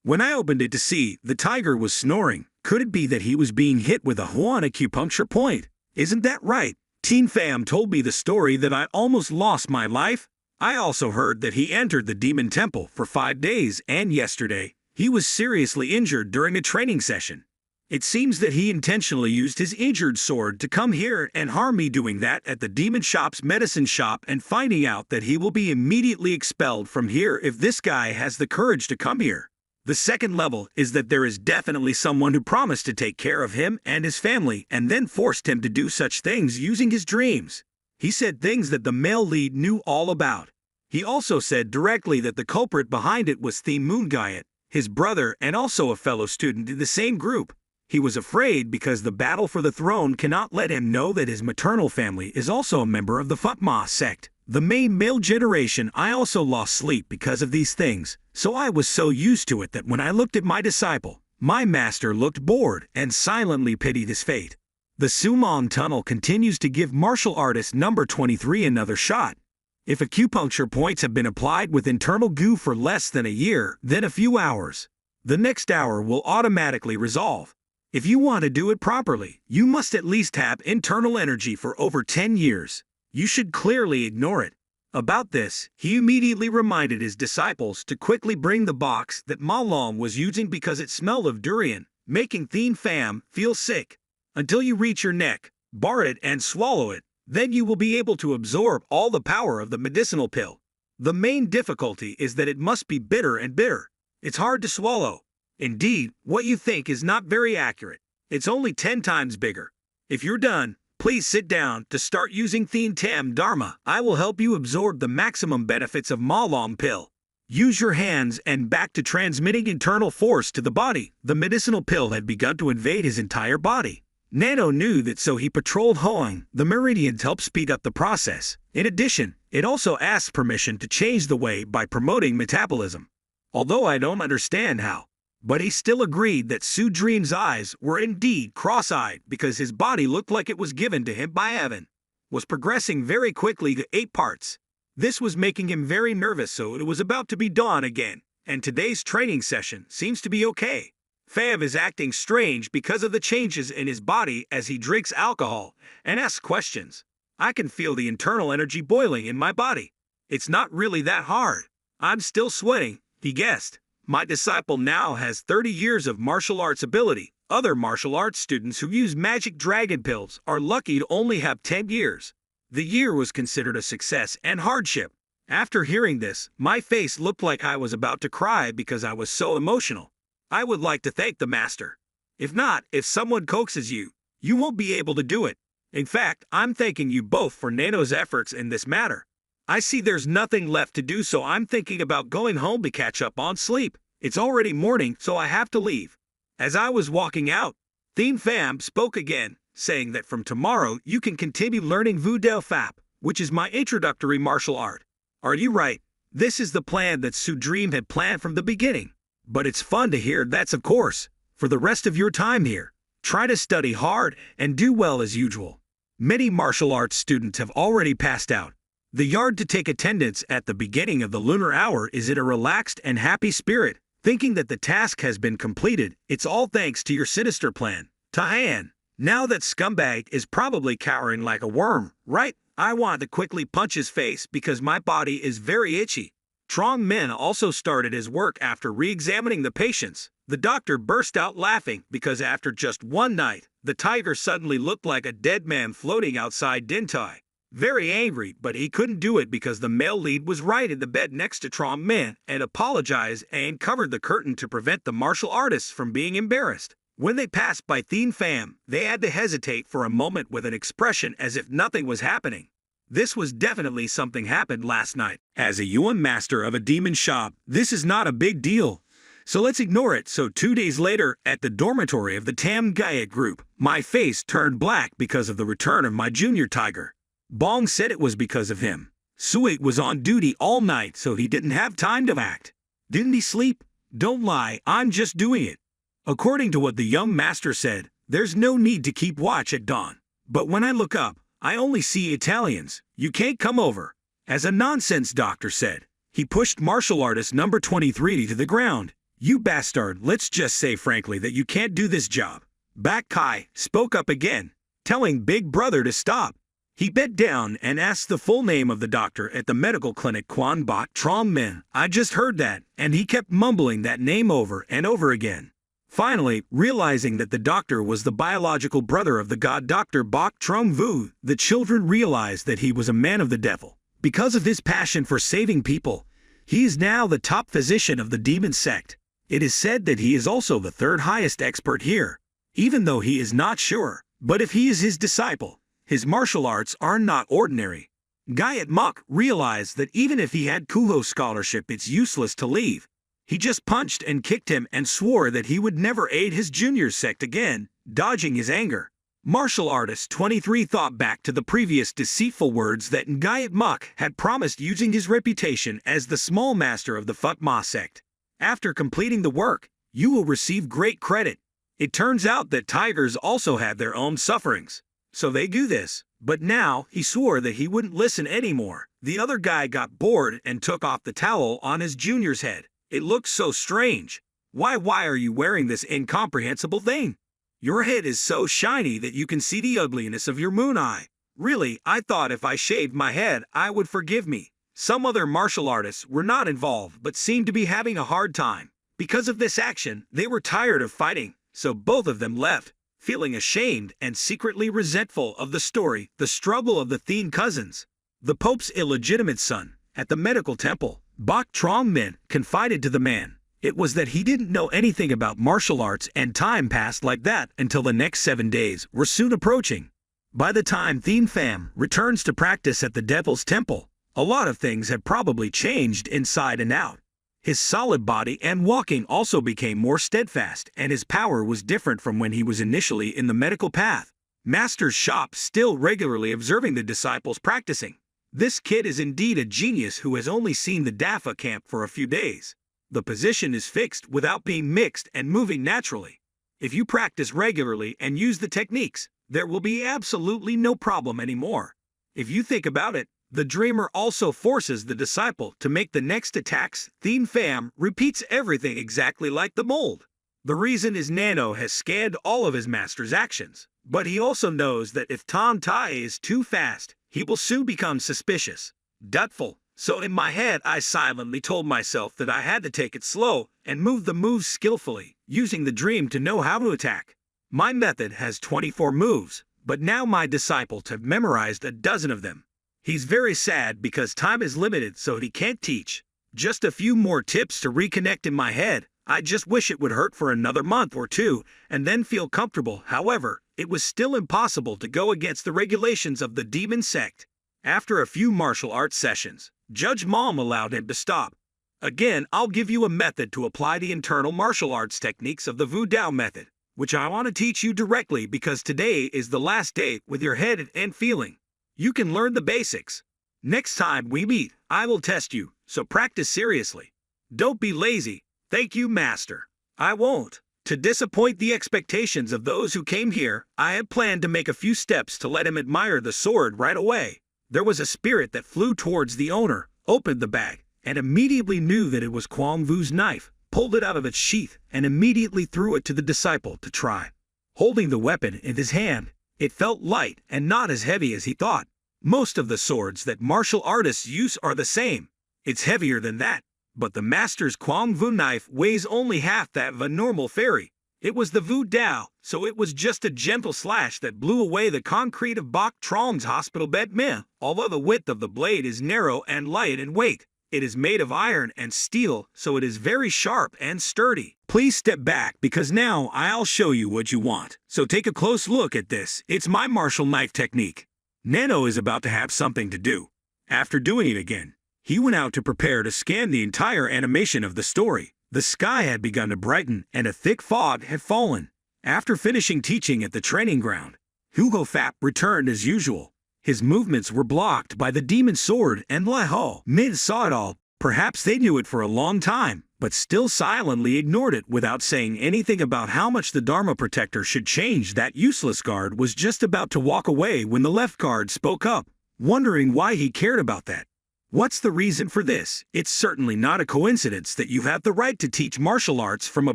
When I opened it to see, the tiger was snoring. Could it be that he was being hit with a Huan acupuncture point? Isn't that right? Thien Pham told me the story that I almost lost my life. I also heard that he entered the demon temple for 5 days, and yesterday, he was seriously injured during a training session. It seems that he intentionally used his injured sword to come here and harm me, doing that at the demon shop's medicine shop and finding out that he will be immediately expelled from here if this guy has the courage to come here. The second level is that there is definitely someone who promised to take care of him and his family and then forced him to do such things using his dreams. He said things that the male lead knew all about. He also said directly that the culprit behind it was Thiem Moongayat, his brother and also a fellow student in the same group. He was afraid because the battle for the throne cannot let him know that his maternal family is also a member of the Fatma sect, the main male generation. I also lost sleep because of these things, so I was so used to it that when I looked at my disciple, my master looked bored and silently pitied his fate. The Sumon tunnel continues to give martial artist number 23 another shot. If acupuncture points have been applied with internal goo for less than a year, then a few hours, the next hour will automatically resolve. If you want to do it properly, you must at least have internal energy for over 10 years. You should clearly ignore it. About this, he immediately reminded his disciples to quickly bring the box that Ma Long was using because it smelled of durian, making Thien Pham feel sick. Until you reach your neck, bar it and swallow it, then you will be able to absorb all the power of the medicinal pill. The main difficulty is that it must be bitter and bitter. It's hard to swallow. Indeed, what you think is not very accurate. It's only 10 times bigger. If you're done, Please sit down. To start using Thien Tam Dharma, I will help you absorb the maximum benefits of Malom pill. Use your hands and back to transmitting internal force to the body. The medicinal pill had begun to invade his entire body. Nano knew that, so he patrolled Hoang. The meridians helped speed up the process. In addition, it also asked permission to change the way by promoting metabolism. Although I don't understand how. But he still agreed that Su Dream's eyes were indeed cross-eyed because his body looked like it was given to him by heaven. Was progressing very quickly to 8 parts. This was making him very nervous, so it was about to be dawn again, and today's training session seems to be okay. Fav is acting strange because of the changes in his body as he drinks alcohol and asks questions. I can feel the internal energy boiling in my body. It's not really that hard. I'm still sweating, he guessed. My disciple now has 30 years of martial arts ability. Other martial arts students who use magic dragon pills are lucky to only have 10 years. The year was considered a success and hardship. After hearing this, my face looked like I was about to cry because I was so emotional. I would like to thank the master. If not, if someone coaxes you, you won't be able to do it. In fact, I'm thanking you both for Nano's efforts in this matter. I see there's nothing left to do, so I'm thinking about going home to catch up on sleep. It's already morning, so I have to leave. As I was walking out, Thien Pham spoke again, saying that from tomorrow you can continue learning Vu Dao Phap, which is my introductory martial art. Are you right? This is the plan that Su Dream had planned from the beginning. But it's fun to hear that's of course. For the rest of your time here, try to study hard and do well as usual. Many martial arts students have already passed out. The yard to take attendance at the beginning of the lunar hour is in a relaxed and happy spirit, thinking that the task has been completed. It's all thanks to your sinister plan. Tahan, now that scumbag is probably cowering like a worm, right? I want to quickly punch his face because my body is very itchy. Trong Min also started his work after re-examining the patients. The doctor burst out laughing because after just one night, the tiger suddenly looked like a dead man floating outside Din Tai. Very angry, but he couldn't do it because the male lead was right in the bed next to Trong Min and apologized and covered the curtain to prevent the martial artists from being embarrassed. When they passed by Thien Pham, they had to hesitate for a moment with an expression as if nothing was happening. This was definitely something happened last night. As a Yuan master of a demon shop, this is not a big deal. So let's ignore it. So 2 days later, at the dormitory of the Tam Gaya group, my face turned black because of the return of my junior tiger. Bong said it was because of him. Suit was on duty all night, so he didn't have time to act. Didn't he sleep? Don't lie, I'm just doing it. According to what the young master said, there's no need to keep watch at dawn. But when I look up, I only see Italians. You can't come over. As a nonsense doctor said, he pushed martial artist number 23 to the ground. You bastard, let's just say frankly that you can't do this job. Bak Kai spoke up again, telling Big Brother to stop. He bent down and asked the full name of the doctor at the medical clinic, Quan Bok Trong Min. I just heard that, and he kept mumbling that name over and over again. Finally, realizing that the doctor was the biological brother of the god Dr. Bok Trong Vu, the children realized that he was a man of the devil. Because of his passion for saving people, he is now the top physician of the demon sect. It is said that he is also the third highest expert here, even though he is not sure. But if he is his disciple, his martial arts are not ordinary. Gayat Mok realized that even if he had Kuho scholarship, it's useless to leave. He just punched and kicked him and swore that he would never aid his junior sect again, dodging his anger. Martial artist 23 thought back to the previous deceitful words that Ngayat Mok had promised using his reputation as the small master of the Phutma sect. After completing the work, you will receive great credit. It turns out that tigers also have their own sufferings. So they do this. But now, he swore that he wouldn't listen anymore. The other guy got bored and took off the towel on his junior's head. It looks so strange. Why are you wearing this incomprehensible thing? Your head is so shiny that you can see the ugliness of your moon eye. Really, I thought if I shaved my head, I would forgive me. Some other martial artists were not involved but seemed to be having a hard time. Because of this action, they were tired of fighting, so both of them left, feeling ashamed and secretly resentful of the story, the struggle of the Thien cousins. The Pope's illegitimate son, at the medical temple, Bok Trong Min confided to the man. It was that he didn't know anything about martial arts, and time passed like that until the next 7 days were soon approaching. By the time Thien Pham returns to practice at the Devil's Temple, a lot of things had probably changed inside and out. His solid body and walking also became more steadfast, and his power was different from when he was initially in the medical path. Master's shop still regularly observing the disciples practicing. This kid is indeed a genius who has only seen the Dafa camp for a few days. The position is fixed without being mixed and moving naturally. If you practice regularly and use the techniques, there will be absolutely no problem anymore. If you think about it, the dreamer also forces the disciple to make the next attacks. Thien Pham repeats everything exactly like the mold. The reason is NANO has scanned all of his master's actions, but he also knows that if Tom Tai is too fast, he will soon become suspicious, doubtful. So in my head I silently told myself that I had to take it slow and move the moves skillfully, using the dream to know how to attack. My method has 24 moves, but now my disciples have memorized a dozen of them. He's very sad because time is limited, so he can't teach. Just a few more tips to reconnect in my head. I just wish it would hurt for another month or two and then feel comfortable. However, it was still impossible to go against the regulations of the demon sect. After a few martial arts sessions, Judge Mom allowed him to stop. Again, I'll give you a method to apply the internal martial arts techniques of the Wu Dao method, which I want to teach you directly because today is the last day with your head and feeling. You can learn the basics. Next time we meet, I will test you, so practice seriously. Don't be lazy. Thank you, Master. I won't. To disappoint the expectations of those who came here, I had planned to make a few steps to let him admire the sword right away. There was a spirit that flew towards the owner, opened the bag, and immediately knew that it was Kwang Vu's knife, pulled it out of its sheath, and immediately threw it to the disciple to try. Holding the weapon in his hand, it felt light and not as heavy as he thought. Most of the swords that martial artists use are the same. It's heavier than that, but the master's Kwang Vu knife weighs only half that of a normal fairy. It was the Wu Dao, so it was just a gentle slash that blew away the concrete of Bok Trong's hospital bed meh. Although the width of the blade is narrow and light in weight, it is made of iron and steel, so it is very sharp and sturdy. Please step back because now I'll show you what you want. So take a close look at this. It's my martial knife technique. NANO is about to have something to do. After doing it again, he went out to prepare to scan the entire animation of the story. The sky had begun to brighten and a thick fog had fallen. After finishing teaching at the training ground, Hugo Fap returned as usual. His movements were blocked by the demon sword and Lai Ho Min saw it all. Perhaps they knew it for a long time, but still silently ignored it without saying anything about how much the Dharma protector should change. That useless guard was just about to walk away when the left guard spoke up, wondering why he cared about that. What's the reason for this? It's certainly not a coincidence that you have the right to teach martial arts from a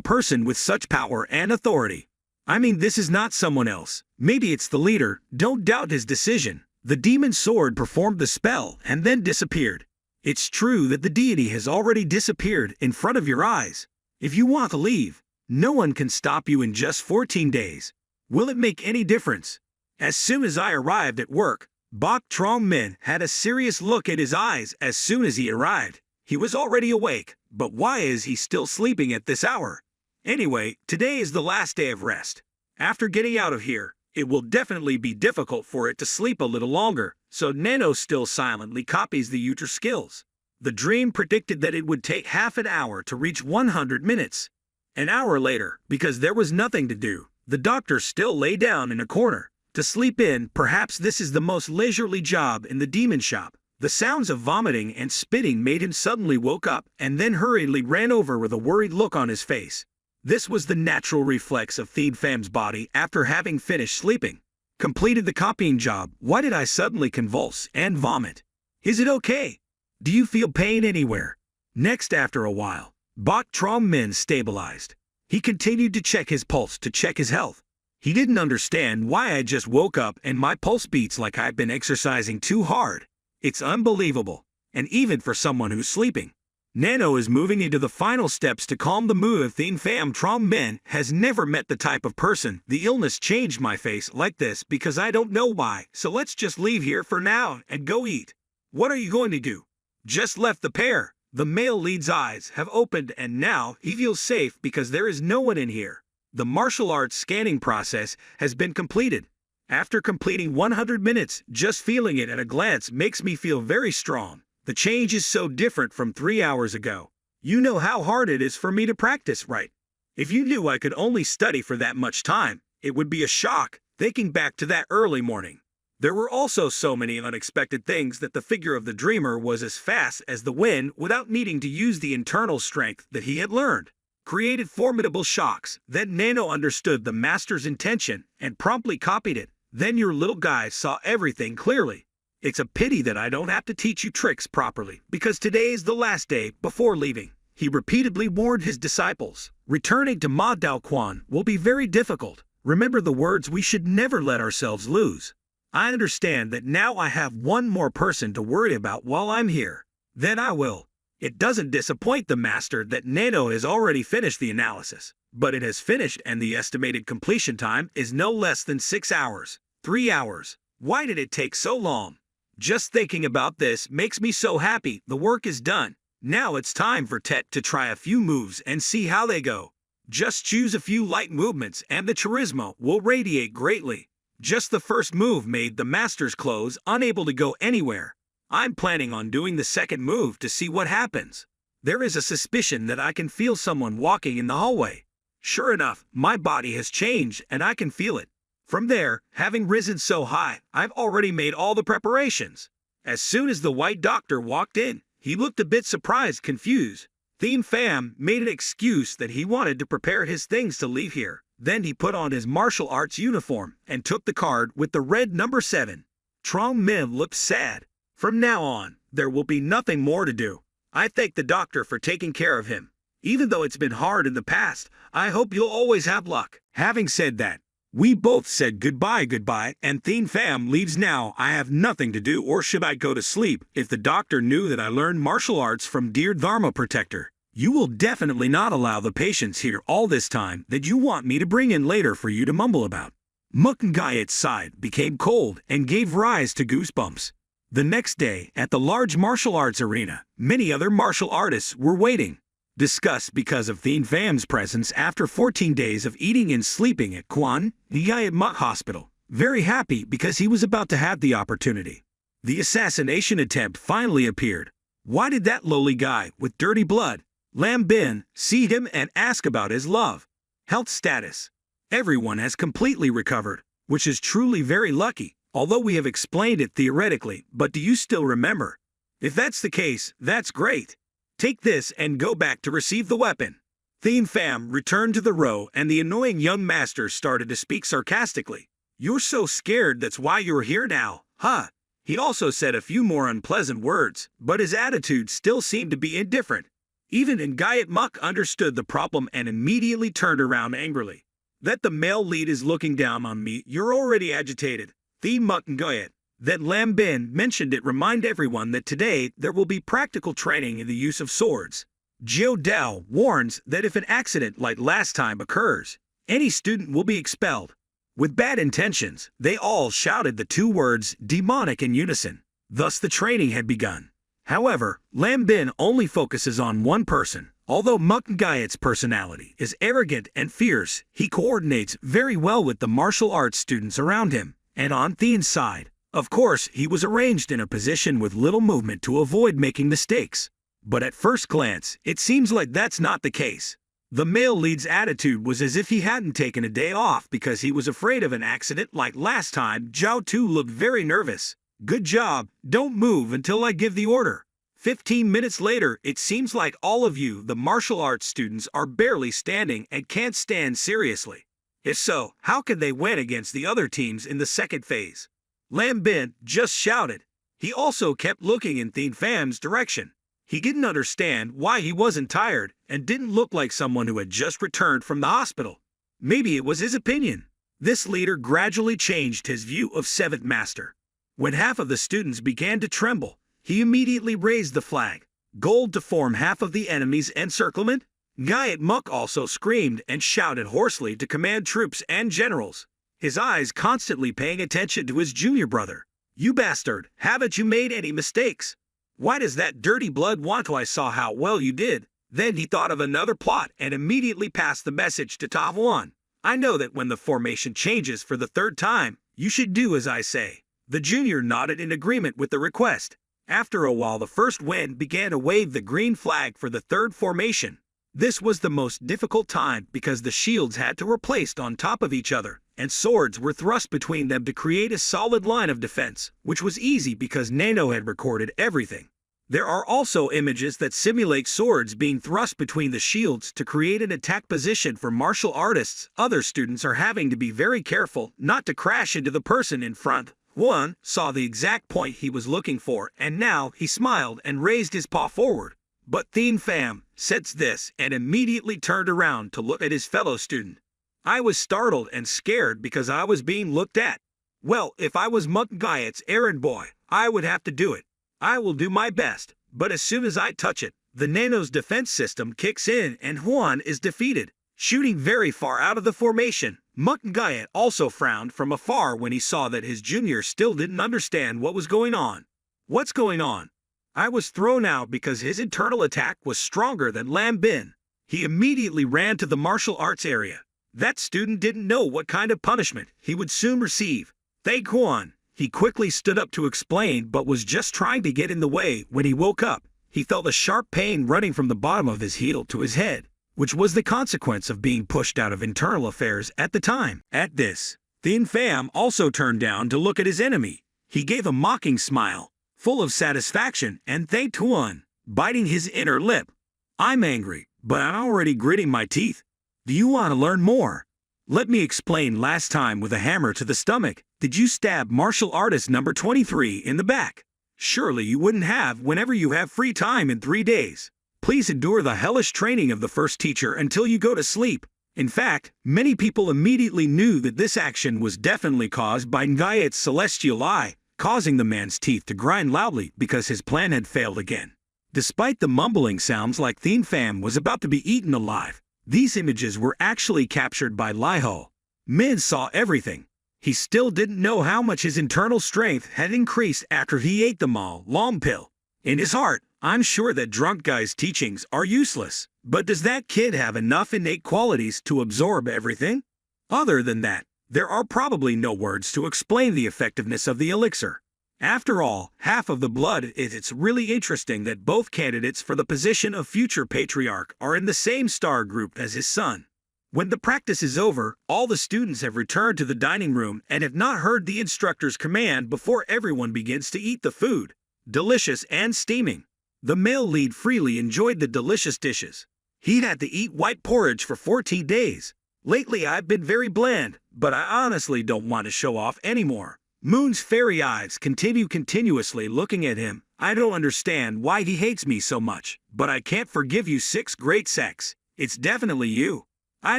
person with such power and authority. I mean, this is not someone else. Maybe it's the leader. Don't doubt his decision. The demon sword performed the spell and then disappeared. It's true that the deity has already disappeared in front of your eyes. If you want to leave, no one can stop you in just 14 days. Will it make any difference? As soon as I arrived at work, Bok Trong Min had a serious look at his eyes as soon as he arrived. He was already awake, but why is he still sleeping at this hour? Anyway, today is the last day of rest. After getting out of here, it will definitely be difficult for it to sleep a little longer, so NANO still silently copies the Uter skills. The dream predicted that it would take half an hour to reach 100 minutes. An hour later, because there was nothing to do, the doctor still lay down in a corner to sleep in. Perhaps this is the most leisurely job in the demon shop. The sounds of vomiting and spitting made him suddenly woke up and then hurriedly ran over with a worried look on his face. This was the natural reflex of Thien Pham's body after having finished sleeping. Completed the copying job. Why did I suddenly convulse and vomit? Is it okay? Do you feel pain anywhere? Next, after a while, Bok Trong Min stabilized. He continued to check his pulse to check his health. He didn't understand why I just woke up and my pulse beats like I've been exercising too hard. It's unbelievable, and even for someone who's sleeping. NANO is moving into the final steps to calm the mood of Thien Pham. Trong Min has never met the type of person. The illness changed my face like this because I don't know why, so let's just leave here for now and go eat. What are you going to do? Just left the pair. The male lead's eyes have opened and now he feels safe because there is no one in here. The martial arts scanning process has been completed. After completing 100 minutes, just feeling it at a glance makes me feel very strong. The change is so different from 3 hours ago. You know how hard it is for me to practice, right? If you knew I could only study for that much time, it would be a shock, thinking back to that early morning. There were also so many unexpected things that the figure of the dreamer was as fast as the wind without needing to use the internal strength that he had learned. Created formidable shocks, then NANO understood the master's intention and promptly copied it. Then your little guy saw everything clearly. It's a pity that I don't have to teach you tricks properly, because today is the last day before leaving. He repeatedly warned his disciples. Returning to Ma Dao Quan will be very difficult. Remember the words we should never let ourselves lose. I understand that now I have one more person to worry about while I'm here. Then I will. It doesn't disappoint the master that NANO has already finished the analysis, but it has finished and the estimated completion time is no less than 6 hours. 3 hours. Why did it take so long? Just thinking about this makes me so happy. The work is done. Now it's time for Tet to try a few moves and see how they go. Just choose a few light movements and the charisma will radiate greatly. Just the first move made the master's clothes unable to go anywhere. I'm planning on doing the second move to see what happens. There is a suspicion that I can feel someone walking in the hallway. Sure enough, my body has changed and I can feel it. From there, having risen so high, I've already made all the preparations. As soon as the white doctor walked in, he looked a bit surprised, confused. Theme Pham made an excuse that he wanted to prepare his things to leave here. Then he put on his martial arts uniform and took the card with the red number 7. Trong Min looked sad. From now on, there will be nothing more to do. I thank the doctor for taking care of him. Even though it's been hard in the past, I hope you'll always have luck. Having said that, we both said goodbye, and Theme Pham leaves now. I have nothing to do, or should I go to sleep? If the doctor knew that I learned martial arts from dear Dharma Protector, you will definitely not allow the patients here all this time that you want me to bring in later for you to mumble about. Mukngayat's side became cold and gave rise to goosebumps. The next day, at the large martial arts arena, many other martial artists were waiting. Disgust because of Theme Pham's presence after 14 days of eating and sleeping at Quan Ngayat Muk Hospital. Very happy because he was about to have the opportunity. The assassination attempt finally appeared. Why did that lowly guy with dirty blood, Lam Bin, see him and ask about his love? Health status. Everyone has completely recovered, which is truly very lucky, although we have explained it theoretically, but do you still remember? If that's the case, that's great. Take this and go back to receive the weapon. Theme Pham returned to the row and the annoying young master started to speak sarcastically. You're so scared, that's why you're here now, huh? He also said a few more unpleasant words, but his attitude still seemed to be indifferent. Even Ngayat Muk understood the problem and immediately turned around angrily. That the male lead is looking down on me, you're already agitated. Theme Muk Ngayat. That Lam Bin mentioned it, remind everyone that today there will be practical training in the use of swords. Jiao Dao warns that if an accident like last time occurs, any student will be expelled. With bad intentions, they all shouted the 2 words demonic in unison. Thus the training had begun. However, Lam Bin only focuses on one person. Although Mukngayat's personality is arrogant and fierce, he coordinates very well with the martial arts students around him. And on Thean's side, of course, he was arranged in a position with little movement to avoid making mistakes. But at first glance, it seems like that's not the case. The male lead's attitude was as if he hadn't taken a day off because he was afraid of an accident like last time. Zhao Tu looked very nervous. Good job, don't move until I give the order. 15 minutes later, it seems like all of you, the martial arts students, are barely standing and can't stand seriously. If so, how can they win against the other teams in the second phase? Lam Bin just shouted. He also kept looking in Theme Pham's direction. He didn't understand why he wasn't tired and didn't look like someone who had just returned from the hospital. Maybe it was his opinion. This leader gradually changed his view of 7th Master. When half of the students began to tremble, he immediately raised the flag, gold, to form half of the enemy's encirclement. Ngayat Muk also screamed and shouted hoarsely to command troops and generals, his eyes constantly paying attention to his junior brother. You bastard, haven't you made any mistakes? Why does that dirty blood want to? I saw how well you did. Then he thought of another plot and immediately passed the message to Tahuan. I know that when the formation changes for the 3rd time, You should do as I say. The junior nodded in agreement with the request. After a while, the first wind began to wave the green flag for the third formation. This was the most difficult time because the shields had to be placed on top of each other, and swords were thrust between them to create a solid line of defense, which was easy because NANO had recorded everything. There are also images that simulate swords being thrust between the shields to create an attack position for martial artists. Other students are having to be very careful not to crash into the person in front. One saw the exact point he was looking for, and now he smiled and raised his paw forward. But Thien Pham said this and immediately turned around to look at his fellow student. I was startled and scared because I was being looked at. Well, if I was Monk Guyet's errand boy, I would have to do it. I will do my best, but as soon as I touch it, the NANO's defense system kicks in and Huan is defeated. Shooting very far out of the formation, Monk Guyet also frowned from afar when he saw that his junior still didn't understand what was going on. What's going on? I was thrown out because his internal attack was stronger than Lam Bin. He immediately ran to the martial arts area. That student didn't know what kind of punishment he would soon receive. Thank Huan. He quickly stood up to explain but was just trying to get in the way when he woke up. He felt a sharp pain running from the bottom of his heel to his head, which was the consequence of being pushed out of internal affairs at the time. At this, Thien Pham also turned down to look at his enemy. He gave a mocking smile, full of satisfaction, and thanked Huan, biting his inner lip. I'm angry, but I'm already gritting my teeth. Do you want to learn more? Let me explain. Last time with a hammer to the stomach, did you stab martial artist number 23 in the back? Surely you wouldn't have whenever you have free time in 3 days. Please endure the hellish training of the first teacher until you go to sleep. In fact, many people immediately knew that this action was definitely caused by Ngayet's celestial eye, causing the man's teeth to grind loudly because his plan had failed again. Despite the mumbling sounds like Thien Pham was about to be eaten alive, these images were actually captured by Liho. Min saw everything. He still didn't know how much his internal strength had increased after he ate the Ma Long pill. In his heart, I'm sure that drunk guy's teachings are useless, but does that kid have enough innate qualities to absorb everything? Other than that, there are probably no words to explain the effectiveness of the elixir. After all, half of the blood is. It's really interesting that both candidates for the position of future patriarch are in the same star group as his son. When the practice is over, all the students have returned to the dining room and have not heard the instructor's command before everyone begins to eat the food. Delicious and steaming. The male lead freely enjoyed the delicious dishes. He'd had to eat white porridge for 14 days. Lately I've been very bland, but I honestly don't want to show off anymore. Moon's fairy eyes continue continuously looking at him. I don't understand why he hates me so much, but I can't forgive you 6 great sex. It's definitely you. I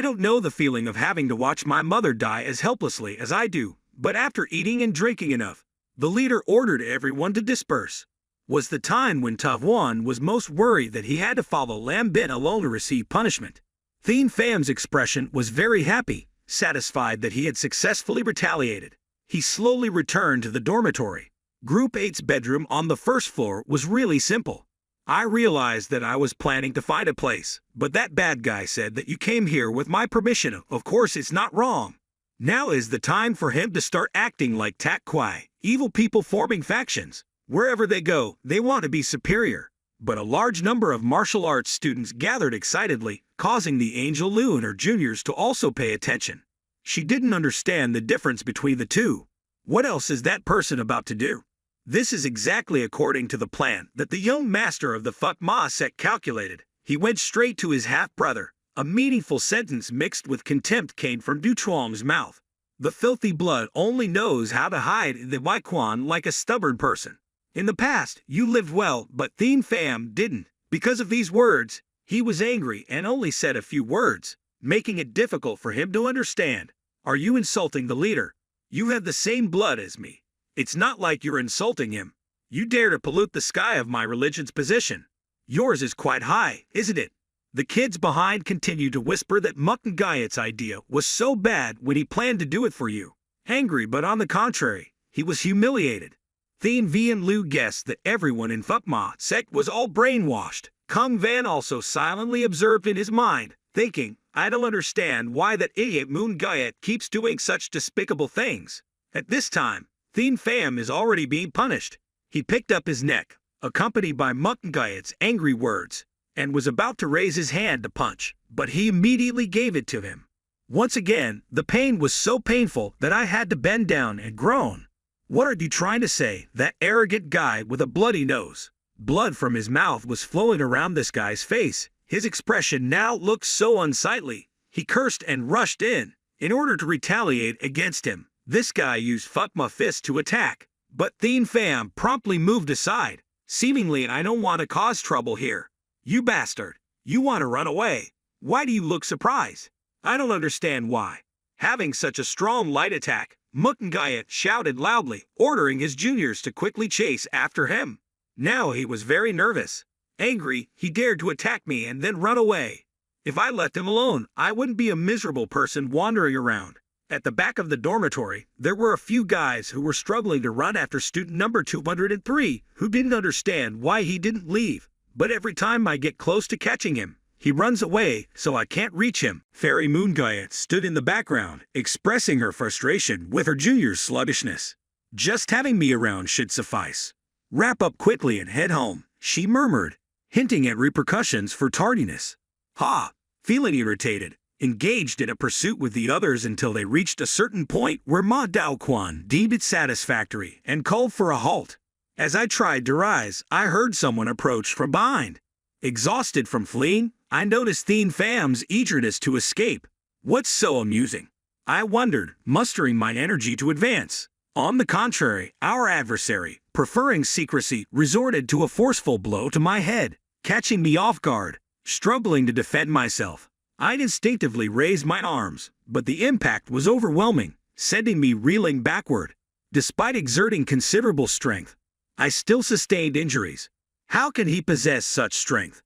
don't know the feeling of having to watch my mother die as helplessly as I do, but after eating and drinking enough, the leader ordered everyone to disperse. Was the time when Tahuan was most worried that he had to follow Lam Bin alone to receive punishment. Thien Pham's expression was very happy, satisfied that he had successfully retaliated. He slowly returned to the dormitory. Group 8's bedroom on the first floor was really simple. I realized that I was planning to find a place, but that bad guy said that you came here with my permission. Of course it's not wrong. Now is the time for him to start acting like Tak Kwai, evil people forming factions. Wherever they go, they want to be superior. But a large number of martial arts students gathered excitedly, causing the Angel Lu and her juniors to also pay attention. She didn't understand the difference between the two. What else is that person about to do? This is exactly according to the plan that the young master of the Fuck Ma sect calculated. He went straight to his half-brother. A meaningful sentence mixed with contempt came from Du Chuang's mouth. The filthy blood only knows how to hide the Waiquan like a stubborn person. In the past, you lived well, but Thien Pham didn't. Because of these words, he was angry and only said a few words, making it difficult for him to understand. Are you insulting the leader? You have the same blood as me. It's not like you're insulting him. You dare to pollute the sky of my religion's position. Yours is quite high, isn't it? The kids behind continued to whisper that Mukden Guyet's idea was so bad when he planned to do it for you. Angry, but on the contrary, he was humiliated. Thien Vien Lu guessed that everyone in Fuck Ma sect was all brainwashed. Kung Van also silently observed in his mind, thinking, I don't understand why that idiot Moon Guyet keeps doing such despicable things. At this time, Thien Pham is already being punished. He picked up his neck, accompanied by Mukngayat's angry words, and was about to raise his hand to punch, but he immediately gave it to him. Once again, the pain was so painful that I had to bend down and groan. What are you trying to say, that arrogant guy with a bloody nose? Blood from his mouth was flowing around this guy's face. His expression now looked so unsightly. He cursed and rushed in order to retaliate against him. This guy used Fuck My Fist to attack, but Thien Pham promptly moved aside. Seemingly, I don't want to cause trouble here. You bastard. You want to run away. Why do you look surprised? I don't understand why. Having such a strong light attack, Mukngayat shouted loudly, ordering his juniors to quickly chase after him. Now he was very nervous. Angry, he dared to attack me and then run away. If I left him alone, I wouldn't be a miserable person wandering around. At the back of the dormitory, there were a few guys who were struggling to run after student number 203, who didn't understand why he didn't leave. But every time I get close to catching him, he runs away, so I can't reach him. Fairy Moongayat stood in the background, expressing her frustration with her junior's sluggishness. Just having me around should suffice. Wrap up quickly and head home, she murmured, hinting at repercussions for tardiness. Ha! Feeling irritated, engaged in a pursuit with the others until they reached a certain point where Ma Dao Quan deemed it satisfactory and called for a halt. As I tried to rise, I heard someone approach from behind. Exhausted from fleeing, I noticed Thien Pham's eagerness to escape. What's so amusing? I wondered, mustering my energy to advance. On the contrary, our adversary, preferring secrecy, resorted to a forceful blow to my head, catching me off guard. Struggling to defend myself, I instinctively raised my arms, but the impact was overwhelming, sending me reeling backward. Despite exerting considerable strength, I still sustained injuries. How can he possess such strength?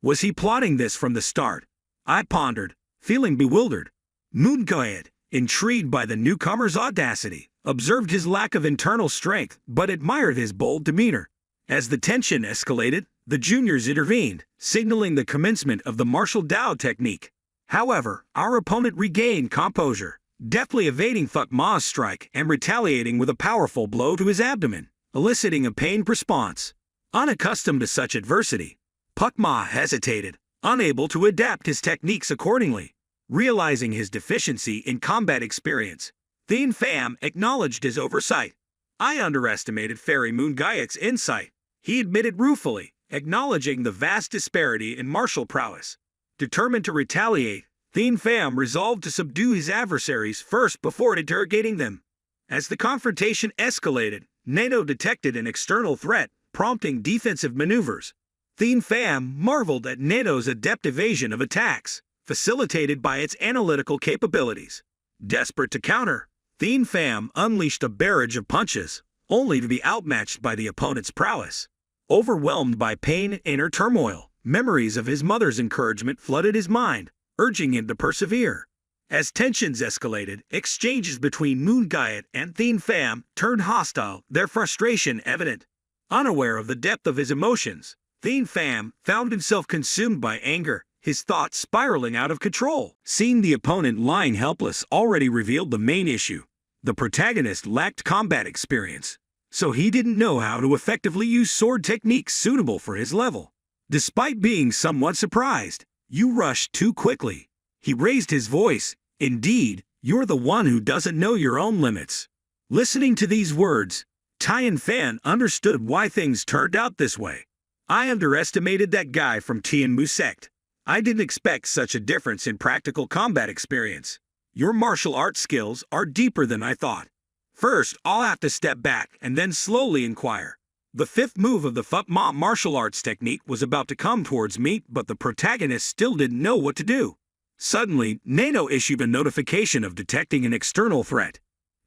Was he plotting this from the start? I pondered, feeling bewildered. Moongayat, intrigued by the newcomer's audacity, observed his lack of internal strength but admired his bold demeanor. As the tension escalated, the juniors intervened, signaling the commencement of the martial Dao technique. However, our opponent regained composure, deftly evading Fuck Ma's strike and retaliating with a powerful blow to his abdomen, eliciting a pained response. Unaccustomed to such adversity, Fuck Ma hesitated, unable to adapt his techniques accordingly. Realizing his deficiency in combat experience, Thien Pham acknowledged his oversight. I underestimated Fairy Moongayat's insight. He admitted ruefully, acknowledging the vast disparity in martial prowess. Determined to retaliate, Thien Pham resolved to subdue his adversaries first before interrogating them. As the confrontation escalated, NANO detected an external threat, prompting defensive maneuvers. Thien Pham marveled at NANO's adept evasion of attacks, facilitated by its analytical capabilities. Desperate to counter, Thien Pham unleashed a barrage of punches, only to be outmatched by the opponent's prowess. Overwhelmed by pain and inner turmoil, memories of his mother's encouragement flooded his mind, urging him to persevere. As tensions escalated, exchanges between Moongayat and Thien Pham turned hostile, their frustration evident. Unaware of the depth of his emotions, Thien Pham found himself consumed by anger, his thoughts spiraling out of control. Seeing the opponent lying helpless already revealed the main issue. The protagonist lacked combat experience, so he didn't know how to effectively use sword techniques suitable for his level. Despite being somewhat surprised, "You rushed too quickly." He raised his voice. "Indeed, you're the one who doesn't know your own limits." Listening to these words, Thien Pham understood why things turned out this way. I underestimated that guy from Jinwoo sect. I didn't expect such a difference in practical combat experience. Your martial arts skills are deeper than I thought. First, I'll have to step back and then slowly inquire. The fifth move of the Fuck Ma martial arts technique was about to come towards me, but the protagonist still didn't know what to do. Suddenly, NANO issued a notification of detecting an external threat.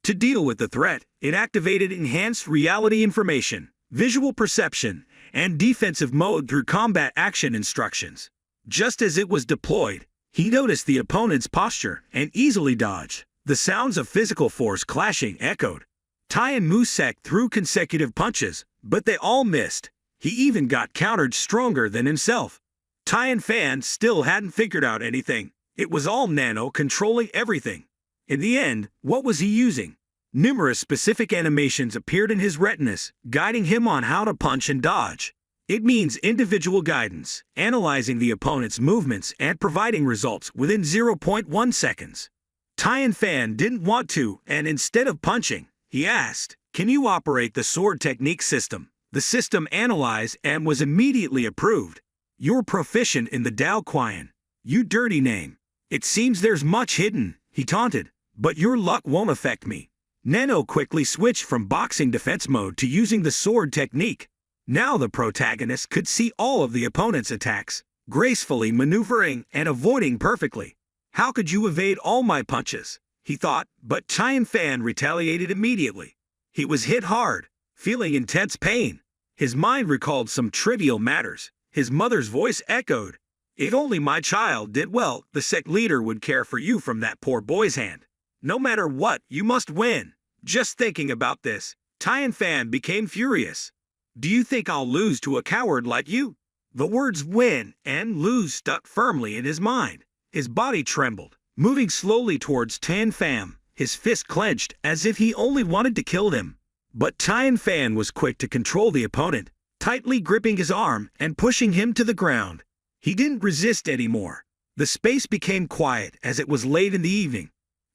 To deal with the threat, it activated enhanced reality information, visual perception, and defensive mode through combat action instructions. Just as it was deployed, he noticed the opponent's posture and easily dodged. The sounds of physical force clashing echoed. Jinwoo sect threw consecutive punches, but they all missed. He even got countered stronger than himself. Thien Pham still hadn't figured out anything. It was all NANO controlling everything. In the end, what was he using? Numerous specific animations appeared in his retinas, guiding him on how to punch and dodge. It means individual guidance, analyzing the opponent's movements and providing results within 0.1 seconds. Tianfan didn't want to, and instead of punching, he asked, "Can you operate the sword technique system?" The system analyzed and was immediately approved. "You're proficient in the Dao Qian. You dirty name. It seems there's much hidden," he taunted, "but your luck won't affect me." NANO quickly switched from boxing defense mode to using the sword technique. Now the protagonist could see all of the opponent's attacks, gracefully maneuvering and avoiding perfectly. "How could you evade all my punches?" he thought, but Tianfan retaliated immediately. He was hit hard, feeling intense pain. His mind recalled some trivial matters. His mother's voice echoed, "If only my child did well, the sect leader would care for you from that poor boy's hand. No matter what, you must win." Just thinking about this, Tianfan became furious. "Do you think I'll lose to a coward like you?" The words win and lose stuck firmly in his mind. His body trembled, moving slowly towards Tianfan, his fist clenched as if he only wanted to kill him. But Tianfan was quick to control the opponent, tightly gripping his arm and pushing him to the ground. He didn't resist anymore. The space became quiet as it was late in the evening.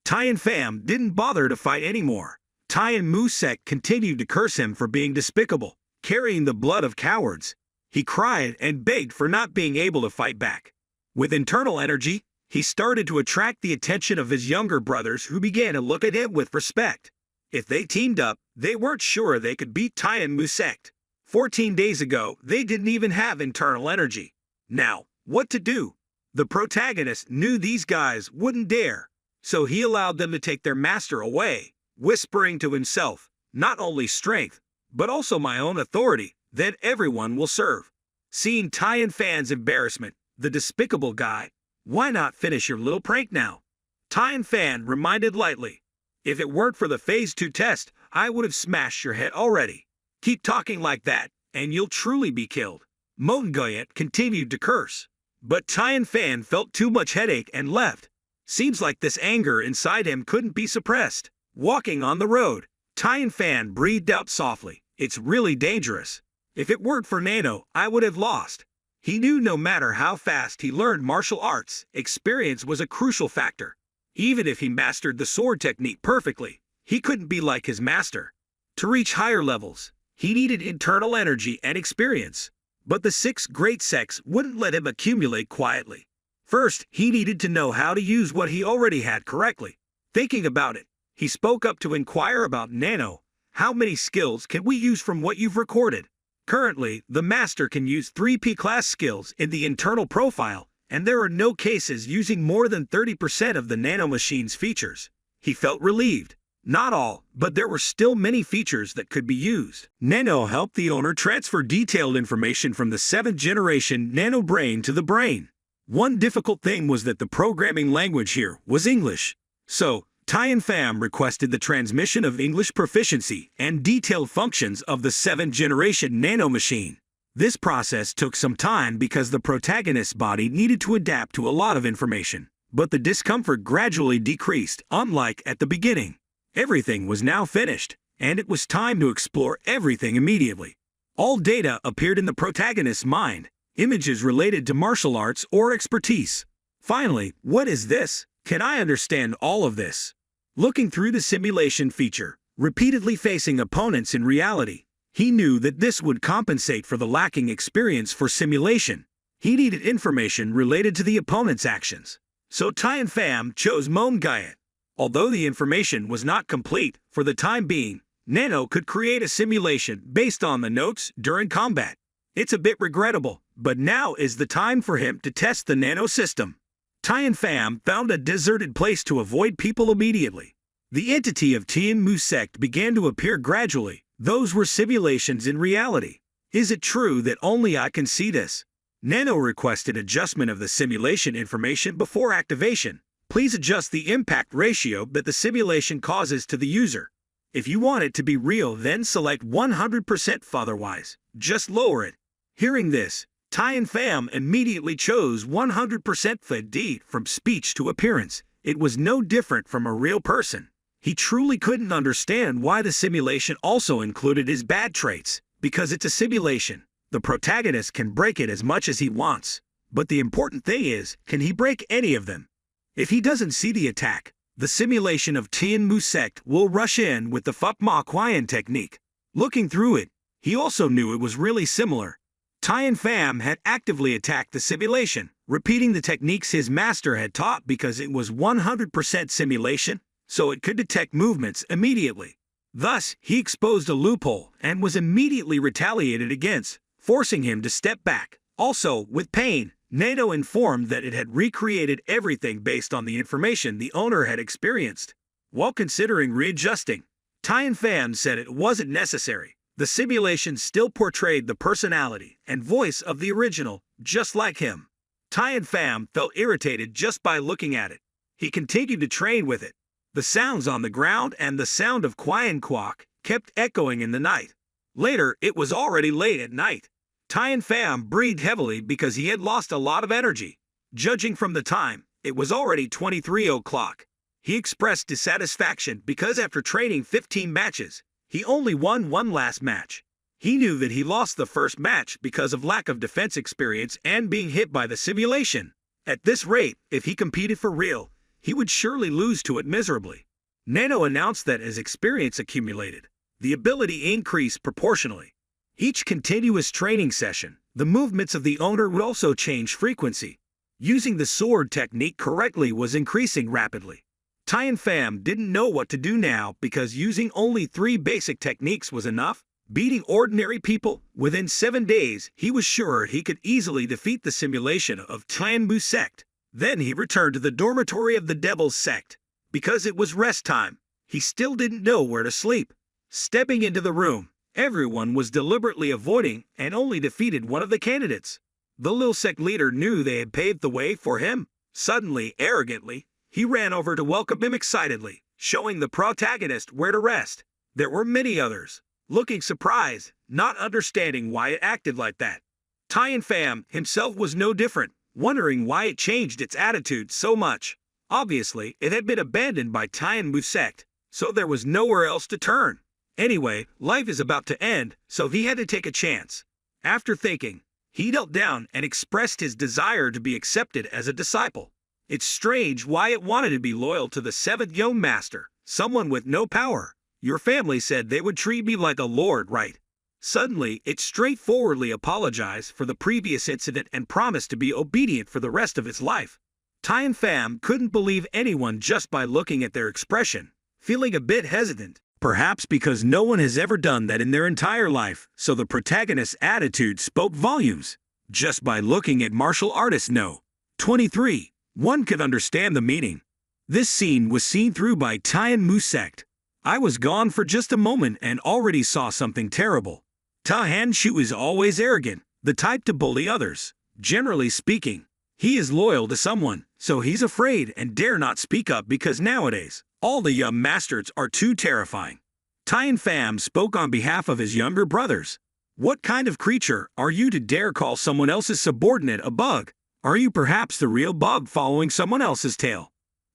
Tianfan didn't bother to fight anymore. Jinwoo sect continued to curse him for being despicable, carrying the blood of cowards. He cried and begged for not being able to fight back. With internal energy, he started to attract the attention of his younger brothers, who began to look at him with respect. If they teamed up, they weren't sure they could beat Jinwoo sect. 14 days ago, they didn't even have internal energy. Now, what to do? The protagonist knew these guys wouldn't dare, so he allowed them to take their master away, whispering to himself, "Not only strength, but also my own authority, then everyone will serve." Seeing Tianfan's embarrassment, the despicable guy, "Why not finish your little prank now?" Tianfan reminded lightly, "If it weren't for the Phase 2 test, I would have smashed your head already. Keep talking like that, and you'll truly be killed." Manhwa continued to curse, but Tianfan felt too much headache and left. Seems like this anger inside him couldn't be suppressed. Walking on the road, Tianfan breathed out softly. "It's really dangerous. If it weren't for NANO, I would have lost." He knew no matter how fast he learned martial arts, experience was a crucial factor. Even if he mastered the sword technique perfectly, he couldn't be like his master. To reach higher levels, he needed internal energy and experience. But the 6 great sects wouldn't let him accumulate quietly. First, he needed to know how to use what he already had correctly. Thinking about it, he spoke up to inquire about NANO. "How many skills can we use from what you've recorded?" Currently, the master can use 3 P-class skills in the internal profile, and there are no cases using more than 30% of the NANO machine's features. He felt relieved. Not all, but there were still many features that could be used. NANO helped the owner transfer detailed information from the 7th generation NANO brain to the brain. One difficult thing was that the programming language here was English. So, Tianfan requested the transmission of English proficiency and detailed functions of the 7th generation NANO machine. This process took some time because the protagonist's body needed to adapt to a lot of information, but the discomfort gradually decreased, unlike at the beginning. Everything was now finished, and it was time to explore everything immediately. All data appeared in the protagonist's mind, images related to martial arts or expertise. Finally, what is this? Can I understand all of this? Looking through the simulation feature, repeatedly facing opponents in reality, he knew that this would compensate for the lacking experience for simulation. He needed information related to the opponent's actions. So Tianfan chose Manhwa. Although the information was not complete, for the time being, NANO could create a simulation based on the notes during combat. It's a bit regrettable, but now is the time for him to test the NANO system. Tianfan found a deserted place to avoid people immediately. The entity of Jinwoo sect began to appear gradually. Those were simulations in reality. Is it true that only I can see this? NANO requested adjustment of the simulation information before activation. Please adjust the impact ratio that the simulation causes to the user. If you want it to be real, then select 100%, otherwise, just lower it. Hearing this, Tianfan immediately chose 100% fade from speech to appearance. It was no different from a real person. He truly couldn't understand why the simulation also included his bad traits. Because it's a simulation, the protagonist can break it as much as he wants. But the important thing is, can he break any of them? If he doesn't see the attack, the simulation of Jinwoo sect will rush in with the Fuck Ma Quian technique. Looking through it, he also knew it was really similar. Tian Pham had actively attacked the simulation, repeating the techniques his master had taught because it was 100% simulation, so it could detect movements immediately. Thus, he exposed a loophole and was immediately retaliated against, forcing him to step back. Also, with pain, NANO informed that it had recreated everything based on the information the owner had experienced. While considering readjusting, Tian Pham said it wasn't necessary. The simulation still portrayed the personality and voice of the original, just like him. Tian Pham felt irritated just by looking at it. He continued to train with it. The sounds on the ground and the sound of Quian Quoc kept echoing in the night. Later, it was already late at night. Tian Pham breathed heavily because he had lost a lot of energy. Judging from the time, it was already 23 o'clock. He expressed dissatisfaction because after training 15 matches, he only won one last match. He knew that he lost the first match because of lack of defense experience and being hit by the simulation. At this rate, if he competed for real, he would surely lose to it miserably. NANO announced that as experience accumulated, the ability increased proportionally. Each continuous training session, the movements of the owner would also change frequency. Using the sword technique correctly was increasing rapidly. Tian Pham didn't know what to do now because using only 3 basic techniques was enough. Beating ordinary people, within 7 days, he was sure he could easily defeat the simulation of Jinwoo sect. Then he returned to the dormitory of the Devil's sect. Because it was rest time, he still didn't know where to sleep. Stepping into the room, everyone was deliberately avoiding and only defeated one of the candidates. The Lil sect leader knew they had paved the way for him. Suddenly, arrogantly, he ran over to welcome him excitedly, showing the protagonist where to rest. There were many others, looking surprised, not understanding why it acted like that. Tian Pham himself was no different, wondering why it changed its attitude so much. Obviously, it had been abandoned by Jinwoo sect, so there was nowhere else to turn. Anyway, life is about to end, so he had to take a chance. After thinking, he knelt down and expressed his desire to be accepted as a disciple. It's strange why it wanted to be loyal to the 7th young master, someone with no power. Your family said they would treat me like a lord, right? Suddenly, it straightforwardly apologized for the previous incident and promised to be obedient for the rest of its life. Tian Pham couldn't believe anyone just by looking at their expression, feeling a bit hesitant. Perhaps because no one has ever done that in their entire life, so the protagonist's attitude spoke volumes. Just by looking at martial artist No. 23, one could understand the meaning. This scene was seen through by Jinwoo sect. I was gone for just a moment and already saw something terrible. Ta Han-shu is always arrogant, the type to bully others. Generally speaking, he is loyal to someone, so he's afraid and dare not speak up because nowadays, all the young masters are too terrifying. Tian Pham spoke on behalf of his younger brothers. What kind of creature are you to dare call someone else's subordinate a bug? Are you perhaps the real bug following someone else's tail?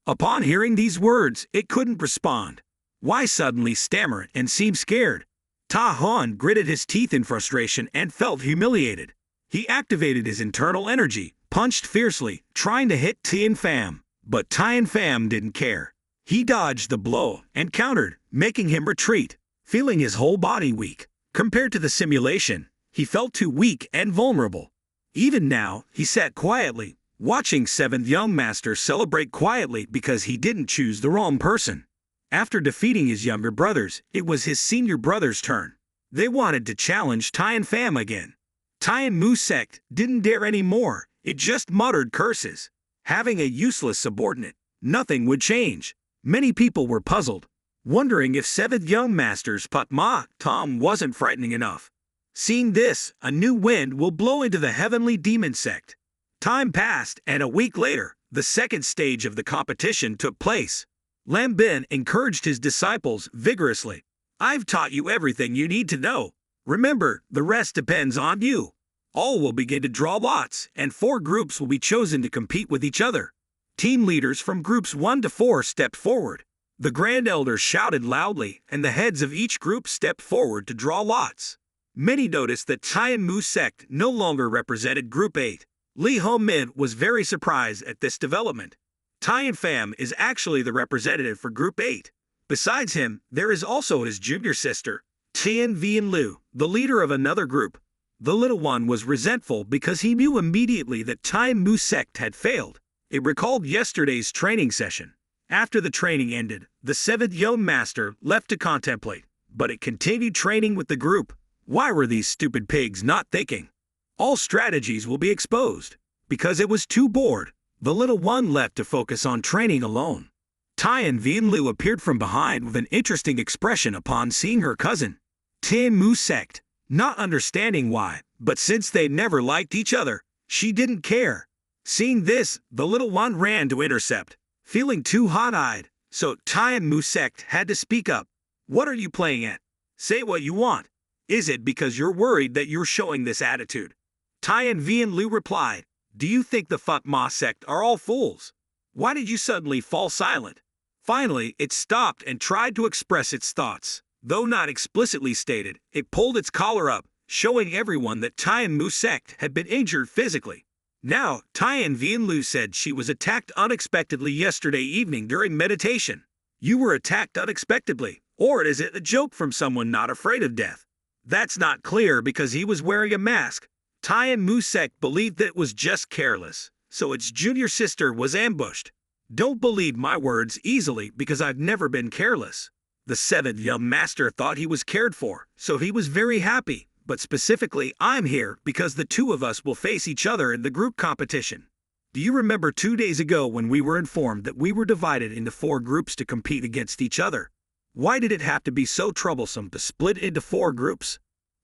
Upon hearing these words, it couldn't respond. Why suddenly stammer and seem scared? Ta Han gritted his teeth in frustration and felt humiliated. He activated his internal energy, punched fiercely, trying to hit Tian Pham. But Tian Pham didn't care. He dodged the blow and countered, making him retreat, feeling his whole body weak. Compared to the simulation, he felt too weak and vulnerable. Even now, he sat quietly, watching 7th young master celebrate quietly because he didn't choose the wrong person. After defeating his younger brothers, it was his senior brother's turn. They wanted to challenge Tian Pham again. Jinwoo sect didn't dare anymore, it just muttered curses. Having a useless subordinate, nothing would change. Many people were puzzled, wondering if 7th young master's Patma Tom wasn't frightening enough. Seeing this, a new wind will blow into the heavenly demon sect. Time passed, and a week later, the second stage of the competition took place. Lam Bin encouraged his disciples vigorously. I've taught you everything you need to know. Remember, the rest depends on you. All will begin to draw lots, and 4 groups will be chosen to compete with each other. Team leaders from groups 1 to 4 stepped forward. The Grand Elder shouted loudly, and the heads of each group stepped forward to draw lots. Many noticed that Jinwoo sect no longer represented Group 8. Lee Ho-min was very surprised at this development. Tian Pham is actually the representative for Group 8. Besides him, there is also his junior sister, Tian Vian Liu, the leader of another group. The little one was resentful because he knew immediately that Jinwoo sect had failed. It recalled yesterday's training session. After the training ended, the 7th young master left to contemplate, but it continued training with the group. Why were these stupid pigs not thinking? All strategies will be exposed. Because it was too bored, the little one left to focus on training alone. Tian Vian Liu appeared from behind with an interesting expression upon seeing her cousin. Jinwoo sect, not understanding why, but since they never liked each other, she didn't care. Seeing this, the little one ran to intercept. Feeling too hot-eyed, so Jinwoo sect had to speak up. What are you playing at? Say what you want. Is it because you're worried that you're showing this attitude? Tian Vian Liu replied, do you think the Fatma sect are all fools? Why did you suddenly fall silent? Finally, it stopped and tried to express its thoughts. Though not explicitly stated, it pulled its collar up, showing everyone that Jinwoo sect had been injured physically. Now, Tian Vian Liu said she was attacked unexpectedly yesterday evening during meditation. You were attacked unexpectedly, or is it a joke from someone not afraid of death? That's not clear because he was wearing a mask. Jinwoo sect believed that it was just careless, so its junior sister was ambushed. Don't believe my words easily because I've never been careless. The 7th young master thought he was cared for, so he was very happy. But specifically, I'm here because the two of us will face each other in the group competition. Do you remember 2 days ago when we were informed that we were divided into 4 groups to compete against each other? Why did it have to be so troublesome to split into 4 groups?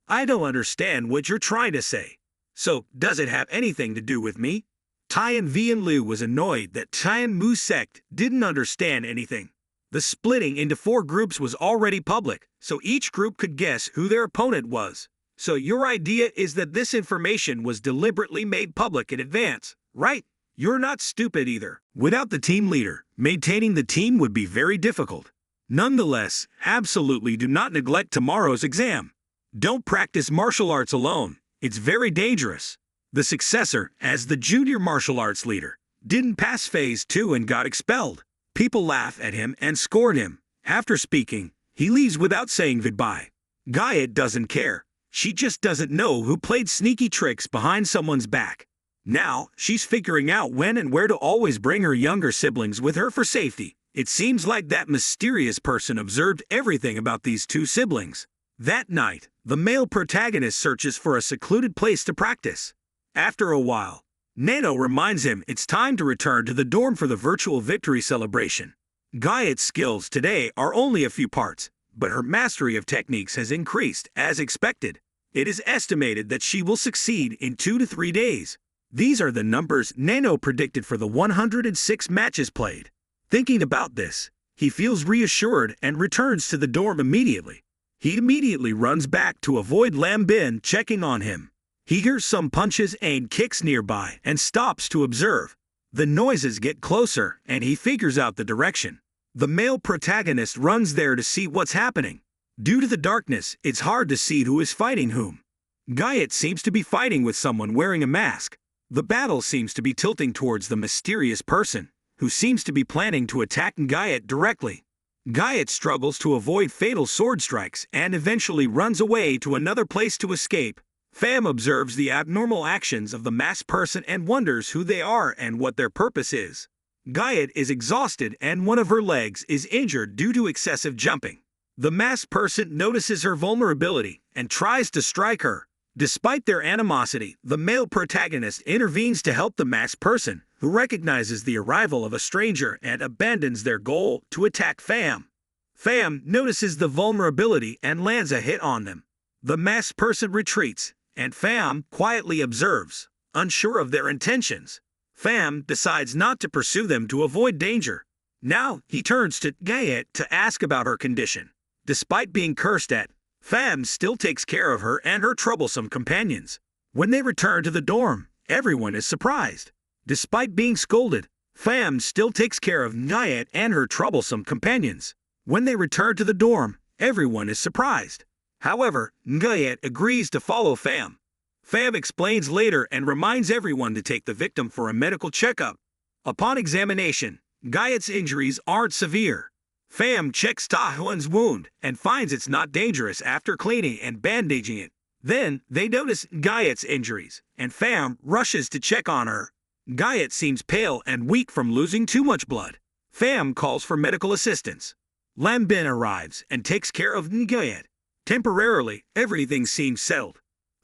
I don't understand what you're trying to say. So, does it have anything to do with me? Tian Vian Liu was annoyed that Jinwoo sect didn't understand anything. The splitting into 4 groups was already public, so each group could guess who their opponent was. So your idea is that this information was deliberately made public in advance, right? You're not stupid either. Without the team leader, maintaining the team would be very difficult. Nonetheless, absolutely do not neglect tomorrow's exam. Don't practice martial arts alone. It's very dangerous. The successor, as the junior martial arts leader, didn't pass phase 2 and got expelled. People laugh at him and scorn him. After speaking, he leaves without saying goodbye. Gayet doesn't care. She just doesn't know who played sneaky tricks behind someone's back. Now, she's figuring out when and where to always bring her younger siblings with her for safety. It seems like that mysterious person observed everything about these 2 siblings. That night, the male protagonist searches for a secluded place to practice. After a while, NANO reminds him it's time to return to the dorm for the virtual victory celebration. Gayet's skills today are only a few parts, but her mastery of techniques has increased as expected. It is estimated that she will succeed in 2 to 3 days. These are the numbers NANO predicted for the 106 matches played. Thinking about this, he feels reassured and returns to the dorm immediately. He immediately runs back to avoid Lam Bin checking on him. He hears some punches and kicks nearby and stops to observe. The noises get closer and he figures out the direction. The male protagonist runs there to see what's happening. Due to the darkness, it's hard to see who is fighting whom. Gayet seems to be fighting with someone wearing a mask. The battle seems to be tilting towards the mysterious person, who seems to be planning to attack Gayet directly. Gayet struggles to avoid fatal sword strikes and eventually runs away to another place to escape. Pham observes the abnormal actions of the masked person and wonders who they are and what their purpose is. Gayet is exhausted and one of her legs is injured due to excessive jumping. The masked person notices her vulnerability and tries to strike her. Despite their animosity, the male protagonist intervenes to help the masked person, who recognizes the arrival of a stranger and abandons their goal to attack Pham. Pham notices the vulnerability and lands a hit on them. The masked person retreats, and Pham quietly observes, unsure of their intentions. Pham decides not to pursue them to avoid danger. Now he turns to Gayet to ask about her condition. Despite being cursed at, Pham still takes care of her and her troublesome companions. When they return to the dorm, everyone is surprised. Despite being scolded, Pham still takes care of Nyat and her troublesome companions. When they return to the dorm, everyone is surprised. However, Nyat agrees to follow Pham. Pham explains later and reminds everyone to take the victim for a medical checkup. Upon examination, Nyat's injuries aren't severe. Pham checks Tahuan's wound and finds it's not dangerous after cleaning and bandaging it. Then, they notice Nyat's injuries, and Pham rushes to check on her. Nyat seems pale and weak from losing too much blood. Pham calls for medical assistance. Lam Bin arrives and takes care of Nyat. Temporarily, everything seems settled.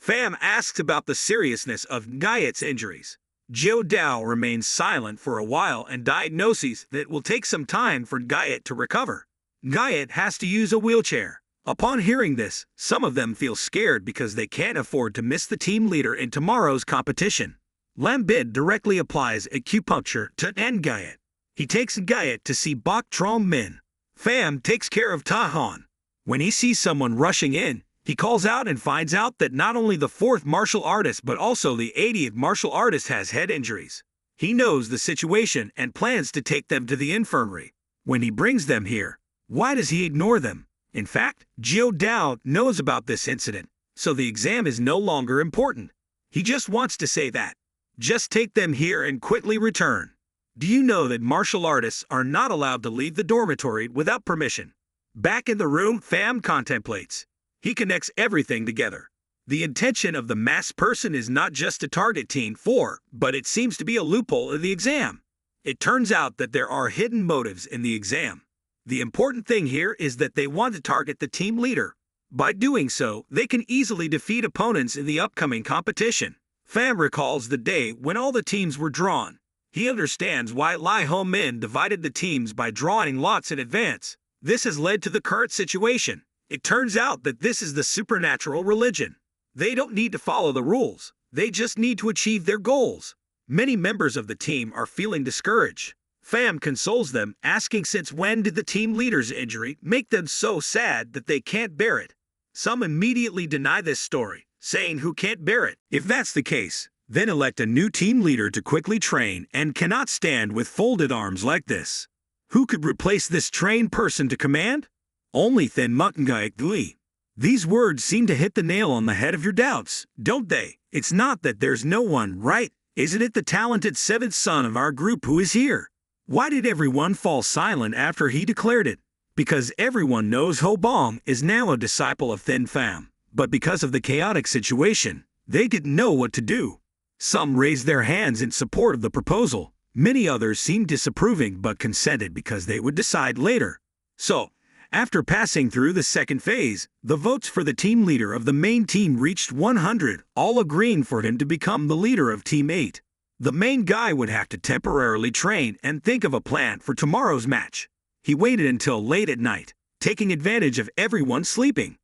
Pham asks about the seriousness of Nyat's injuries. Jiu Dao remains silent for a while and diagnoses that it will take some time for Nyat to recover. Nyat has to use a wheelchair. Upon hearing this, some of them feel scared because they can't afford to miss the team leader in tomorrow's competition. Lam Bin directly applies acupuncture to Nyat. He takes Nyat to see Bok Trong Min. Pham takes care of Tahan. When he sees someone rushing in, he calls out and finds out that not only the 4th martial artist but also the 80th martial artist has head injuries. He knows the situation and plans to take them to the infirmary. When he brings them here, why does he ignore them? In fact, Jiu Dao knows about this incident, so the exam is no longer important. He just wants to say that. Just take them here and quickly return. Do you know that martial artists are not allowed to leave the dormitory without permission? Back in the room, Pham contemplates. He connects everything together. The intention of the masked person is not just to target Team 4, but it seems to be a loophole in the exam. It turns out that there are hidden motives in the exam. The important thing here is that they want to target the team leader. By doing so, they can easily defeat opponents in the upcoming competition. Pham recalls the day when all the teams were drawn. He understands why Lai Ho Min divided the teams by drawing lots in advance. This has led to the current situation. It turns out that this is the supernatural religion. They don't need to follow the rules. They just need to achieve their goals. Many members of the team are feeling discouraged. Pham consoles them, asking since when did the team leader's injury make them so sad that they can't bear it. Some immediately deny this story, saying who can't bear it. If that's the case, then elect a new team leader to quickly train and cannot stand with folded arms like this. Who could replace this trained person to command? Only Thin Mutngaik Dui. These words seem to hit the nail on the head of your doubts, don't they? It's not that there's no one, right? Isn't it the talented 7th son of our group who is here? Why did everyone fall silent after he declared it? Because everyone knows Ho Bong is now a disciple of Thin Pham. But because of the chaotic situation, they didn't know what to do. Some raised their hands in support of the proposal. Many others seemed disapproving but consented because they would decide later. So, after passing through the second phase, the votes for the team leader of the main team reached 100, all agreeing for him to become the leader of Team 8. The main guy would have to temporarily train and think of a plan for tomorrow's match. He waited until late at night, taking advantage of everyone sleeping.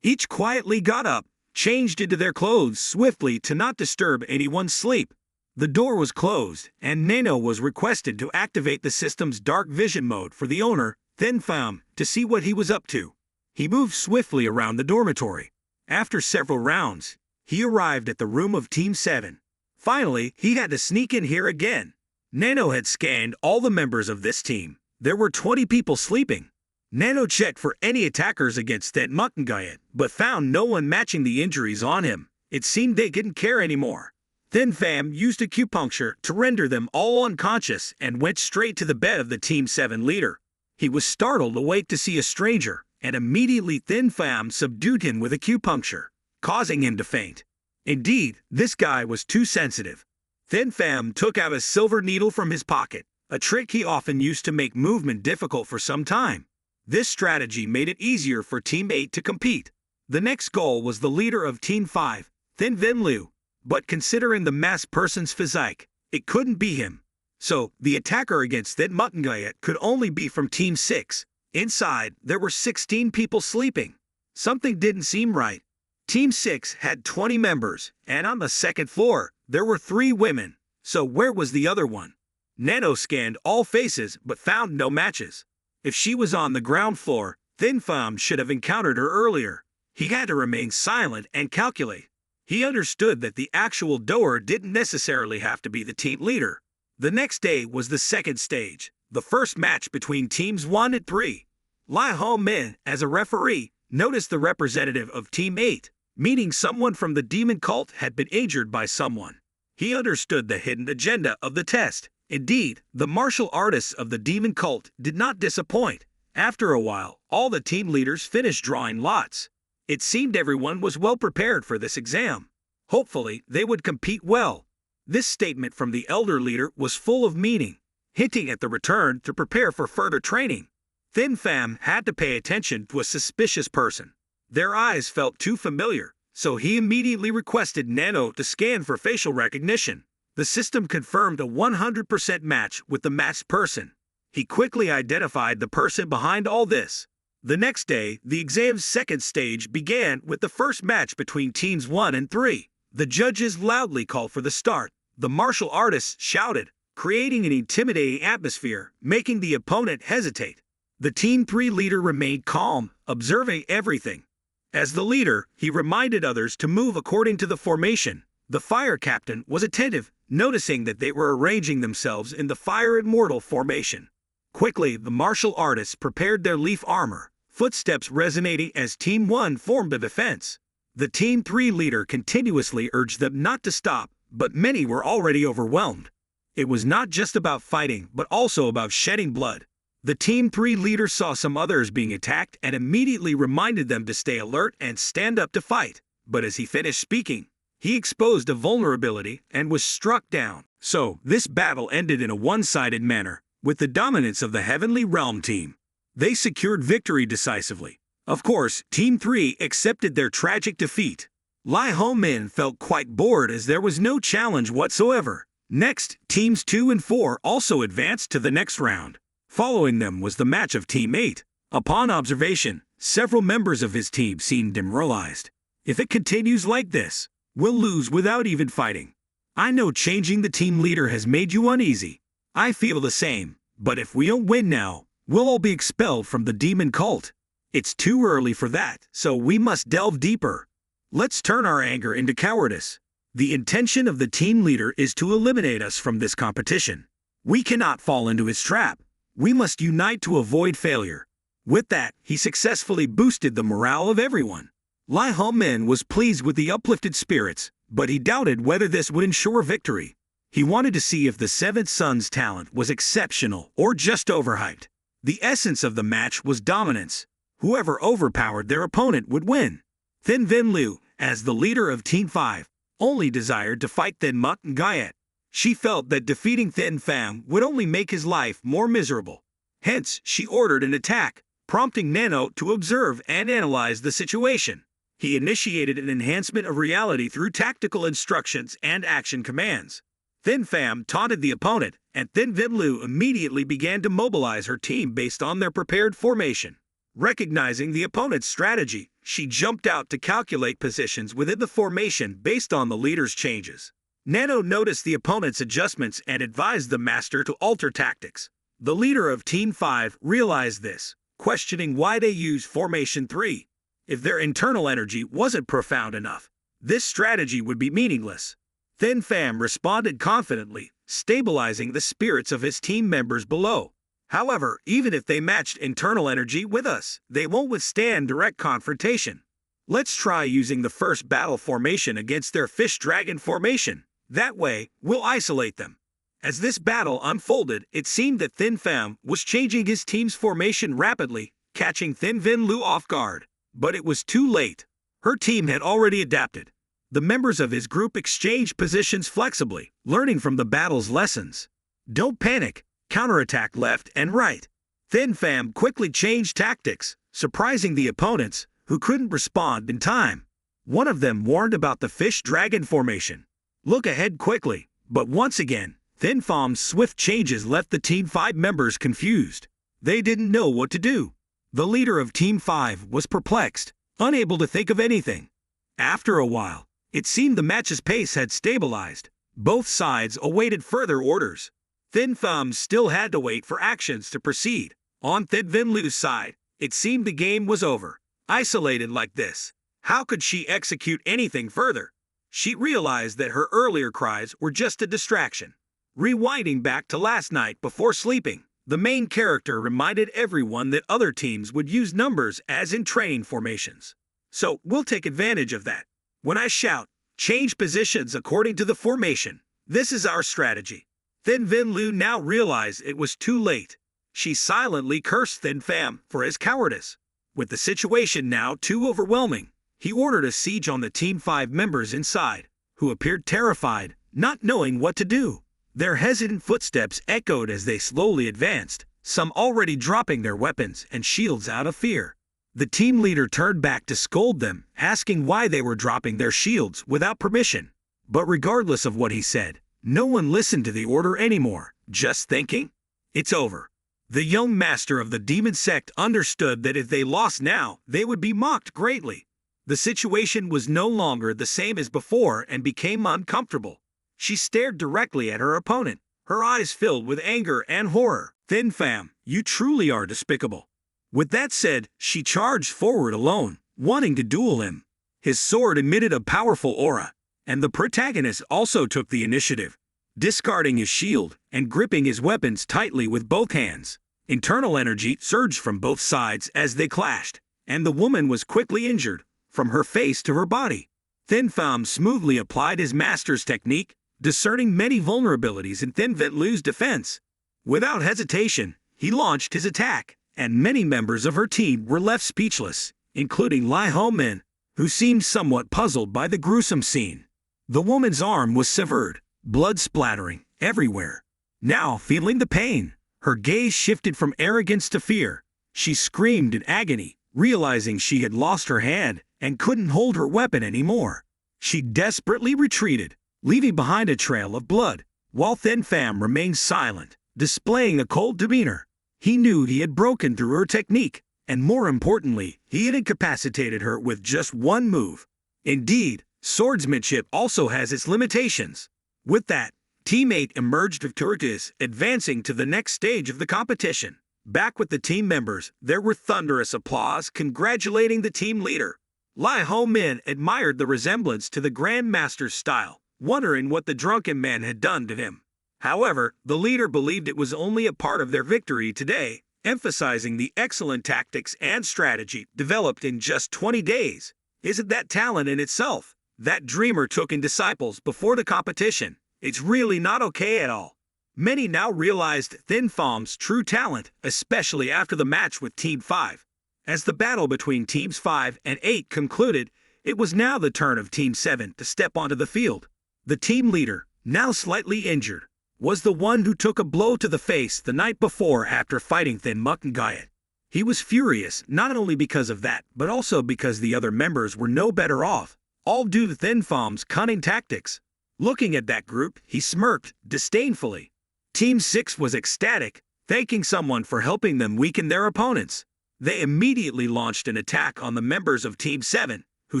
Each quietly got up, changed into their clothes swiftly to not disturb anyone's sleep. The door was closed, and NANO was requested to activate the system's dark vision mode for the owner, Thin Pham, to see what he was up to. He moved swiftly around the dormitory. After several rounds, he arrived at the room of Team 7. Finally, he had to sneak in here again. NANO had scanned all the members of this team. There were 20 people sleeping. NANO checked for any attackers against Thin Mutngayat, but found no one matching the injuries on him. It seemed they didn't care anymore. Thin Pham used acupuncture to render them all unconscious and went straight to the bed of the Team 7 leader. He was startled awake to see a stranger, and immediately Thin Pham subdued him with acupuncture, causing him to faint. Indeed, this guy was too sensitive. Thin Pham took out a silver needle from his pocket, a trick he often used to make movement difficult for some time. This strategy made it easier for Team 8 to compete. The next goal was the leader of Team 5, Thin Vin Liu, but considering the masked person's physique, it couldn't be him. So, the attacker against Thin Mutngayat could only be from Team 6. Inside, there were 16 people sleeping. Something didn't seem right. Team 6 had 20 members, and on the second floor, there were 3 women. So where was the other one? NANO scanned all faces but found no matches. If she was on the ground floor, Thin Pham should have encountered her earlier. He had to remain silent and calculate. He understood that the actual doer didn't necessarily have to be the team leader. The next day was the second stage, the first match between teams 1 and 3. Lee Ho-min, as a referee, noticed the representative of Team 8, meaning someone from the demon cult had been injured by someone. He understood the hidden agenda of the test. Indeed, the martial artists of the demon cult did not disappoint. After a while, all the team leaders finished drawing lots. It seemed everyone was well prepared for this exam. Hopefully, they would compete well. This statement from the elder leader was full of meaning, hinting at the return to prepare for further training. Thin Pham had to pay attention to a suspicious person. Their eyes felt too familiar, so he immediately requested NANO to scan for facial recognition. The system confirmed a 100% match with the matched person. He quickly identified the person behind all this. The next day, the exam's second stage began with the first match between teams 1 and 3. The judges loudly called for the start. The martial artists shouted, creating an intimidating atmosphere, making the opponent hesitate. The Team 3 leader remained calm, observing everything. As the leader, he reminded others to move according to the formation. The fire captain was attentive, noticing that they were arranging themselves in the fire immortal formation. Quickly, the martial artists prepared their leaf armor, footsteps resonating as Team 1 formed a defense. The Team 3 leader continuously urged them not to stop, but many were already overwhelmed. It was not just about fighting, but also about shedding blood. The Team 3 leader saw some others being attacked and immediately reminded them to stay alert and stand up to fight. But as he finished speaking, he exposed a vulnerability and was struck down. So, this battle ended in a one-sided manner, with the dominance of the Heavenly Realm team. They secured victory decisively. Of course, Team 3 accepted their tragic defeat. Lee Ho-min felt quite bored as there was no challenge whatsoever. Next, Teams 2 and 4 also advanced to the next round. Following them was the match of Team 8. Upon observation, several members of his team seemed demoralized. If it continues like this, we'll lose without even fighting. I know changing the team leader has made you uneasy. I feel the same, but if we don't win now, we'll all be expelled from the demon cult. It's too early for that, so we must delve deeper. Let's turn our anger into cowardice. The intention of the team leader is to eliminate us from this competition. We cannot fall into his trap. We must unite to avoid failure. With that, he successfully boosted the morale of everyone. Lee Ho-min was pleased with the uplifted spirits, but he doubted whether this would ensure victory. He wanted to see if the Seventh Son's talent was exceptional or just overhyped. The essence of the match was dominance. Whoever overpowered their opponent would win. Thin Vin Liu, as the leader of Team 5, only desired to fight Thin Muk and Guyet. She felt that defeating Thin Pham would only make his life more miserable. Hence, she ordered an attack, prompting NANO to observe and analyze the situation. He initiated an enhancement of reality through tactical instructions and action commands. Thin Pham taunted the opponent, and Thin Vin Liu immediately began to mobilize her team based on their prepared formation. Recognizing the opponent's strategy, she jumped out to calculate positions within the formation based on the leader's changes. NANO noticed the opponent's adjustments and advised the master to alter tactics. The leader of Team 5 realized this, questioning why they used Formation 3. If their internal energy wasn't profound enough, this strategy would be meaningless. Thin Pham responded confidently, stabilizing the spirits of his team members below. However, even if they matched internal energy with us, they won't withstand direct confrontation. Let's try using the first battle formation against their fish dragon formation. That way, we'll isolate them. As this battle unfolded, it seemed that Thin Pham was changing his team's formation rapidly, catching Thin Vin Liu off guard. But it was too late. Her team had already adapted. The members of his group exchanged positions flexibly, learning from the battle's lessons. Don't panic. Counterattack left and right. Thin Pham quickly changed tactics, surprising the opponents, who couldn't respond in time. One of them warned about the fish dragon formation. Look ahead quickly, but once again, Thin Pham's swift changes left the Team 5 members confused. They didn't know what to do. The leader of Team 5 was perplexed, unable to think of anything. After a while, it seemed the match's pace had stabilized. Both sides awaited further orders. Thin Pham still had to wait for actions to proceed. On Thin Vin Liu's side, it seemed the game was over. Isolated like this, how could she execute anything further? She realized that her earlier cries were just a distraction. Rewinding back to last night before sleeping, the main character reminded everyone that other teams would use numbers as in training formations. So, we'll take advantage of that. When I shout, change positions according to the formation, this is our strategy. Then Vin Lu now realized it was too late. She silently cursed Thin Pham for his cowardice. With the situation now too overwhelming, he ordered a siege on the Team 5 members inside, who appeared terrified, not knowing what to do. Their hesitant footsteps echoed as they slowly advanced, some already dropping their weapons and shields out of fear. The team leader turned back to scold them, asking why they were dropping their shields without permission. But regardless of what he said, no one listened to the order anymore, just thinking, it's over. The young master of the demon sect understood that if they lost now, they would be mocked greatly. The situation was no longer the same as before and became uncomfortable. She stared directly at her opponent, her eyes filled with anger and horror. Thin Pham, you truly are despicable. With that said, she charged forward alone, wanting to duel him. His sword emitted a powerful aura, and the protagonist also took the initiative, discarding his shield and gripping his weapons tightly with both hands. Internal energy surged from both sides as they clashed, and the woman was quickly injured, from her face to her body. Thin Pham smoothly applied his master's technique, discerning many vulnerabilities in Thin Vin Lu's defense. Without hesitation, he launched his attack, and many members of her team were left speechless, including Lai Ho Min, who seemed somewhat puzzled by the gruesome scene. The woman's arm was severed, blood splattering everywhere. Now, feeling the pain, her gaze shifted from arrogance to fear. She screamed in agony, realizing she had lost her hand and couldn't hold her weapon anymore. She desperately retreated, leaving behind a trail of blood, while Thin Pham remained silent, displaying a cold demeanor. He knew he had broken through her technique, and more importantly, he had incapacitated her with just one move. Indeed, swordsmanship also has its limitations. With that, Team 8 emerged victorious, advancing to the next stage of the competition. Back with the team members, there were thunderous applause congratulating the team leader. Lai Ho Min admired the resemblance to the Grand Master's style, wondering what the drunken man had done to him. However, the leader believed it was only a part of their victory today, emphasizing the excellent tactics and strategy developed in just 20 days. Isn't that talent in itself? That dreamer took in disciples before the competition. It's really not okay at all. Many now realized Thin Pham's true talent, especially after the match with Team 5. As the battle between Teams 5 and 8 concluded, it was now the turn of Team 7 to step onto the field. The team leader, now slightly injured, was the one who took a blow to the face the night before after fighting Thin Mukungayat. He was furious not only because of that, but also because the other members were no better off, all due to Thin Pham's cunning tactics. Looking at that group, he smirked disdainfully. Team 6 was ecstatic, thanking someone for helping them weaken their opponents. They immediately launched an attack on the members of Team 7, who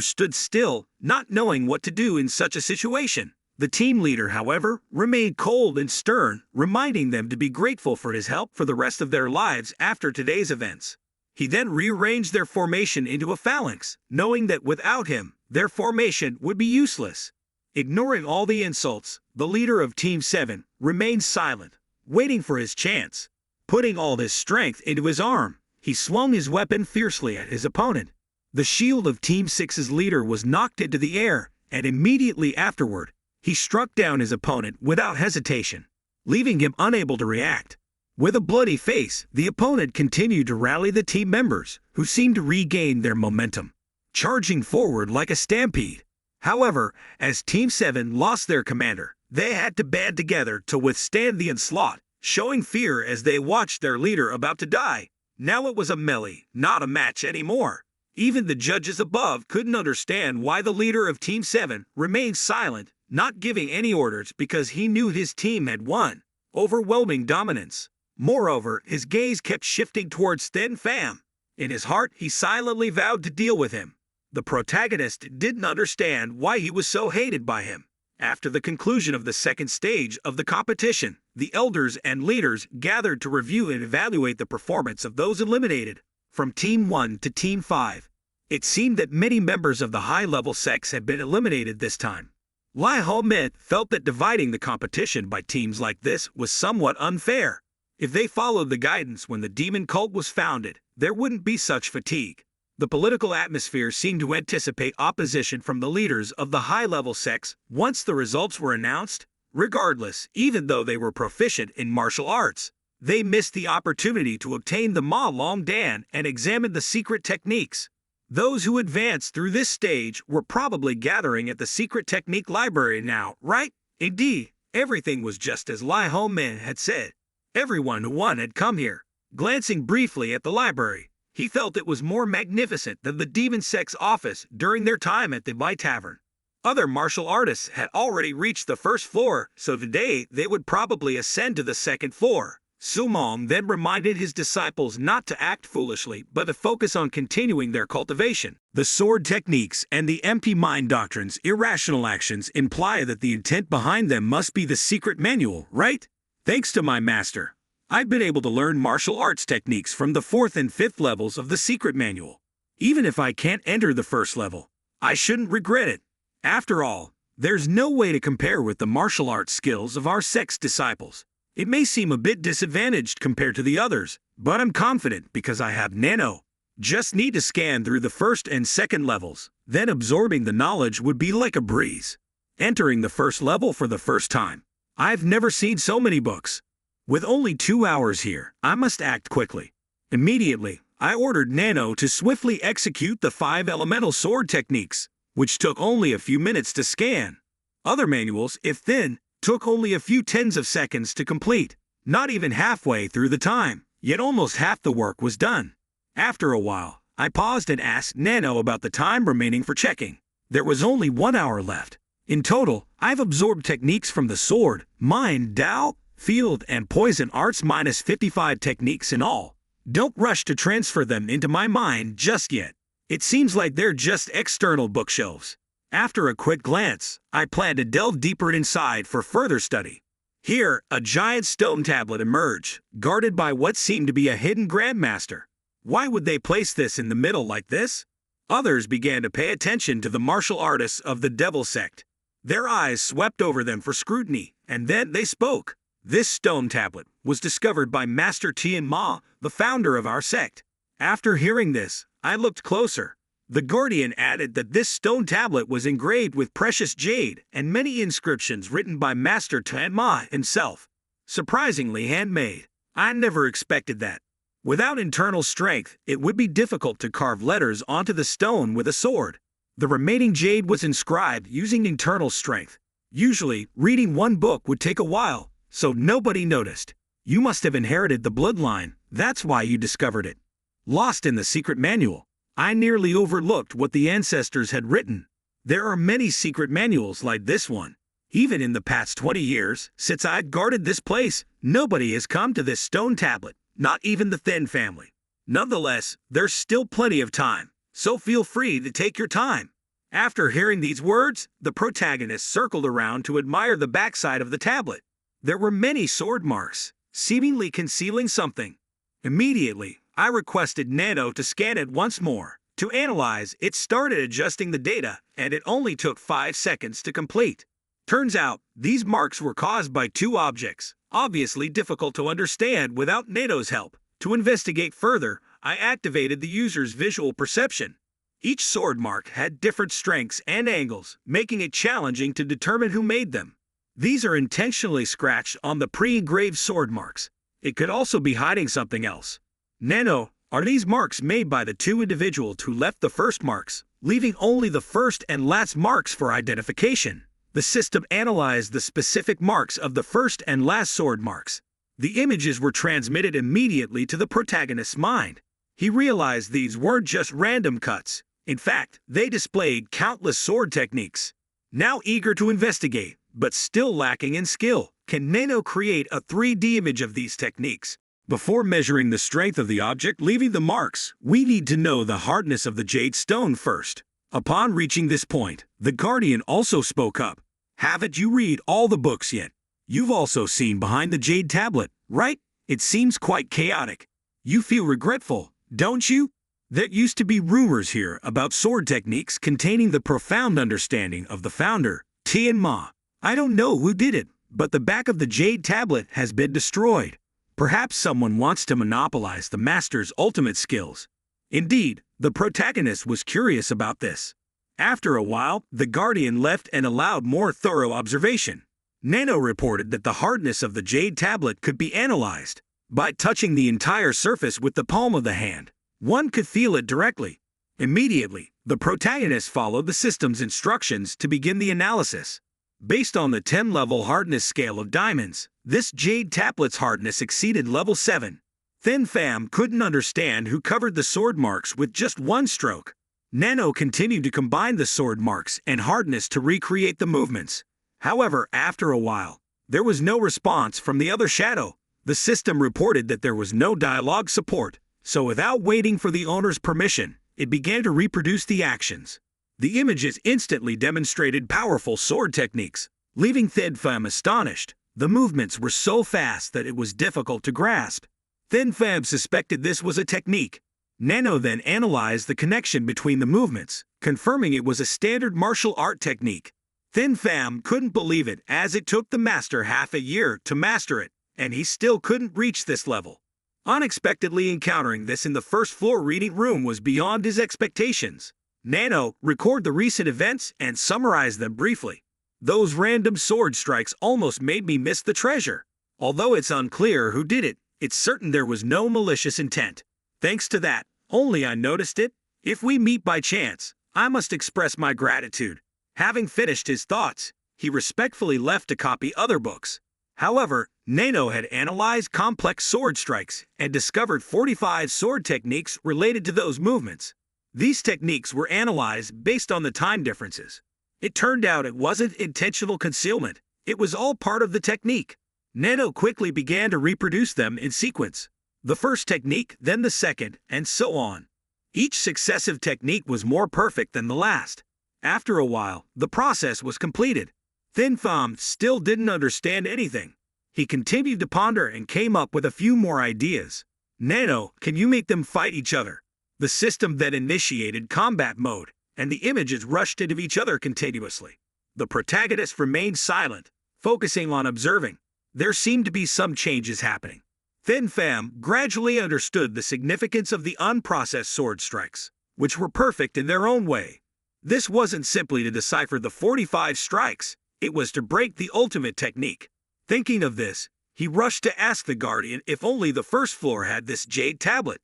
stood still, not knowing what to do in such a situation. The team leader, however, remained cold and stern, reminding them to be grateful for his help for the rest of their lives after today's events. He then rearranged their formation into a phalanx, knowing that without him, their formation would be useless. Ignoring all the insults, the leader of Team 7 remained silent, waiting for his chance. Putting all his strength into his arm, he swung his weapon fiercely at his opponent. The shield of Team 6's leader was knocked into the air, and immediately afterward, he struck down his opponent without hesitation, leaving him unable to react. With a bloody face, the opponent continued to rally the team members, who seemed to regain their momentum, charging forward like a stampede. However, as Team 7 lost their commander, they had to band together to withstand the onslaught, showing fear as they watched their leader about to die. Now it was a melee, not a match anymore. Even the judges above couldn't understand why the leader of Team 7 remained silent, not giving any orders because he knew his team had won. Overwhelming dominance. Moreover, his gaze kept shifting towards Thin Pham. In his heart, he silently vowed to deal with him. The protagonist didn't understand why he was so hated by him. After the conclusion of the second stage of the competition, the elders and leaders gathered to review and evaluate the performance of those eliminated, from Team 1 to Team 5. It seemed that many members of the high-level sects had been eliminated this time. Lihomet felt that dividing the competition by teams like this was somewhat unfair. If they followed the guidance when the demon cult was founded, there wouldn't be such fatigue. The political atmosphere seemed to anticipate opposition from the leaders of the high-level sects once the results were announced. Regardless, even though they were proficient in martial arts, they missed the opportunity to obtain the Ma Long Dan and examine the secret techniques. Those who advanced through this stage were probably gathering at the secret technique library now, right? Indeed, everything was just as Lai Ho Men had said. Everyone who won had come here. Glancing briefly at the library, he felt it was more magnificent than the demon sect's office during their time at the Bai Tavern. Other martial artists had already reached the first floor, so today they would probably ascend to the second floor. Sumong then reminded his disciples not to act foolishly, but to focus on continuing their cultivation. The sword techniques and the empty mind doctrine's irrational actions imply that the intent behind them must be the secret manual, right? Thanks to my master, I've been able to learn martial arts techniques from the 4th and 5th levels of the secret manual. Even if I can't enter the first level, I shouldn't regret it. After all, there's no way to compare with the martial arts skills of our sect's disciples. It may seem a bit disadvantaged compared to the others, but I'm confident because I have NANO. Just need to scan through the 1st and 2nd levels, then absorbing the knowledge would be like a breeze. Entering the 1st level for the first time. I've never seen so many books. With only 2 hours here, I must act quickly. Immediately, I ordered NANO to swiftly execute the 5 elemental sword techniques, which took only a few minutes to scan. Other manuals, if thin, took only a few tens of seconds to complete. Not even halfway through the time, yet almost half the work was done. After a while, I paused and asked NANO about the time remaining for checking. There was only 1 hour left. In total, I've absorbed techniques from the sword, mind, Dao, field, and poison arts minus 55 techniques in all. Don't rush to transfer them into my mind just yet. It seems like they're just external bookshelves. After a quick glance, I plan to delve deeper inside for further study. Here, a giant stone tablet emerged, guarded by what seemed to be a hidden grandmaster. Why would they place this in the middle like this? Others began to pay attention to the martial artists of the Devil Sect. Their eyes swept over them for scrutiny, and then they spoke. This stone tablet was discovered by Master Tian Ma, the founder of our sect. After hearing this, I looked closer. The Guardian added that this stone tablet was engraved with precious jade and many inscriptions written by Master Tian Ma himself. Surprisingly handmade. I never expected that. Without internal strength, it would be difficult to carve letters onto the stone with a sword. The remaining jade was inscribed using internal strength. Usually, reading one book would take a while, so nobody noticed. You must have inherited the bloodline, that's why you discovered it. Lost in the secret manual, I nearly overlooked what the ancestors had written. There are many secret manuals like this one. Even in the past 20 years, since I've guarded this place, nobody has come to this stone tablet, not even the Thin family. Nonetheless, there's still plenty of time, so feel free to take your time. After hearing these words, the protagonist circled around to admire the backside of the tablet. There were many sword marks, seemingly concealing something. Immediately, I requested NANO to scan it once more. To analyze, it started adjusting the data, and it only took 5 seconds to complete. Turns out, these marks were caused by 2 objects, obviously difficult to understand without NANO's help. To investigate further, I activated the user's visual perception. Each sword mark had different strengths and angles, making it challenging to determine who made them. These are intentionally scratched on the pre-engraved sword marks. It could also be hiding something else. NANO, are these marks made by the 2 individuals who left the first marks, leaving only the first and last marks for identification? The system analyzed the specific marks of the first and last sword marks. The images were transmitted immediately to the protagonist's mind. He realized these weren't just random cuts. In fact, they displayed countless sword techniques. Now eager to investigate, but still lacking in skill, can NANO create a 3D image of these techniques? Before measuring the strength of the object leaving the marks, we need to know the hardness of the jade stone first. Upon reaching this point, the Guardian also spoke up. Haven't you read all the books yet? You've also seen behind the jade tablet, right? It seems quite chaotic. You feel regretful, don't you? There used to be rumors here about sword techniques containing the profound understanding of the founder, Tianma. I don't know who did it, but the back of the jade tablet has been destroyed. Perhaps someone wants to monopolize the master's ultimate skills. Indeed, the protagonist was curious about this. After a while, the guardian left and allowed more thorough observation. NANO reported that the hardness of the jade tablet could be analyzed. By touching the entire surface with the palm of the hand, one could feel it directly. Immediately, the protagonist followed the system's instructions to begin the analysis. Based on the 10-level hardness scale of diamonds, this jade tablet's hardness exceeded level 7. Thin Pham couldn't understand who covered the sword marks with just one stroke. NANO continued to combine the sword marks and hardness to recreate the movements. However, after a while, there was no response from the other shadow. The system reported that there was no dialogue support, so without waiting for the owner's permission, it began to reproduce the actions. The images instantly demonstrated powerful sword techniques, leaving Thin Pham astonished. The movements were so fast that it was difficult to grasp. Thin Pham suspected this was a technique. NANO then analyzed the connection between the movements, confirming it was a standard martial art technique. Thin Pham couldn't believe it, as it took the master half a year to master it, and he still couldn't reach this level. Unexpectedly encountering this in the first-floor reading room was beyond his expectations. NANO recorded the recent events and summarized them briefly. Those random sword strikes almost made me miss the treasure. Although it's unclear who did it, it's certain there was no malicious intent. Thanks to that, only I noticed it. If we meet by chance, I must express my gratitude. Having finished his thoughts, he respectfully left to copy other books. However, NANO had analyzed complex sword strikes and discovered 45 sword techniques related to those movements. These techniques were analyzed based on the time differences. It turned out it wasn't intentional concealment, it was all part of the technique. NANO quickly began to reproduce them in sequence. The first technique, then the second, and so on. Each successive technique was more perfect than the last. After a while, the process was completed. Thin Pham still didn't understand anything. He continued to ponder and came up with a few more ideas. NANO, can you make them fight each other? The system then initiated combat mode, and the images rushed into each other continuously. The protagonist remained silent, focusing on observing. There seemed to be some changes happening. Thin Pham gradually understood the significance of the unprocessed sword strikes, which were perfect in their own way. This wasn't simply to decipher the 45 strikes, it was to break the ultimate technique. Thinking of this, he rushed to ask the guardian if only the first floor had this jade tablet.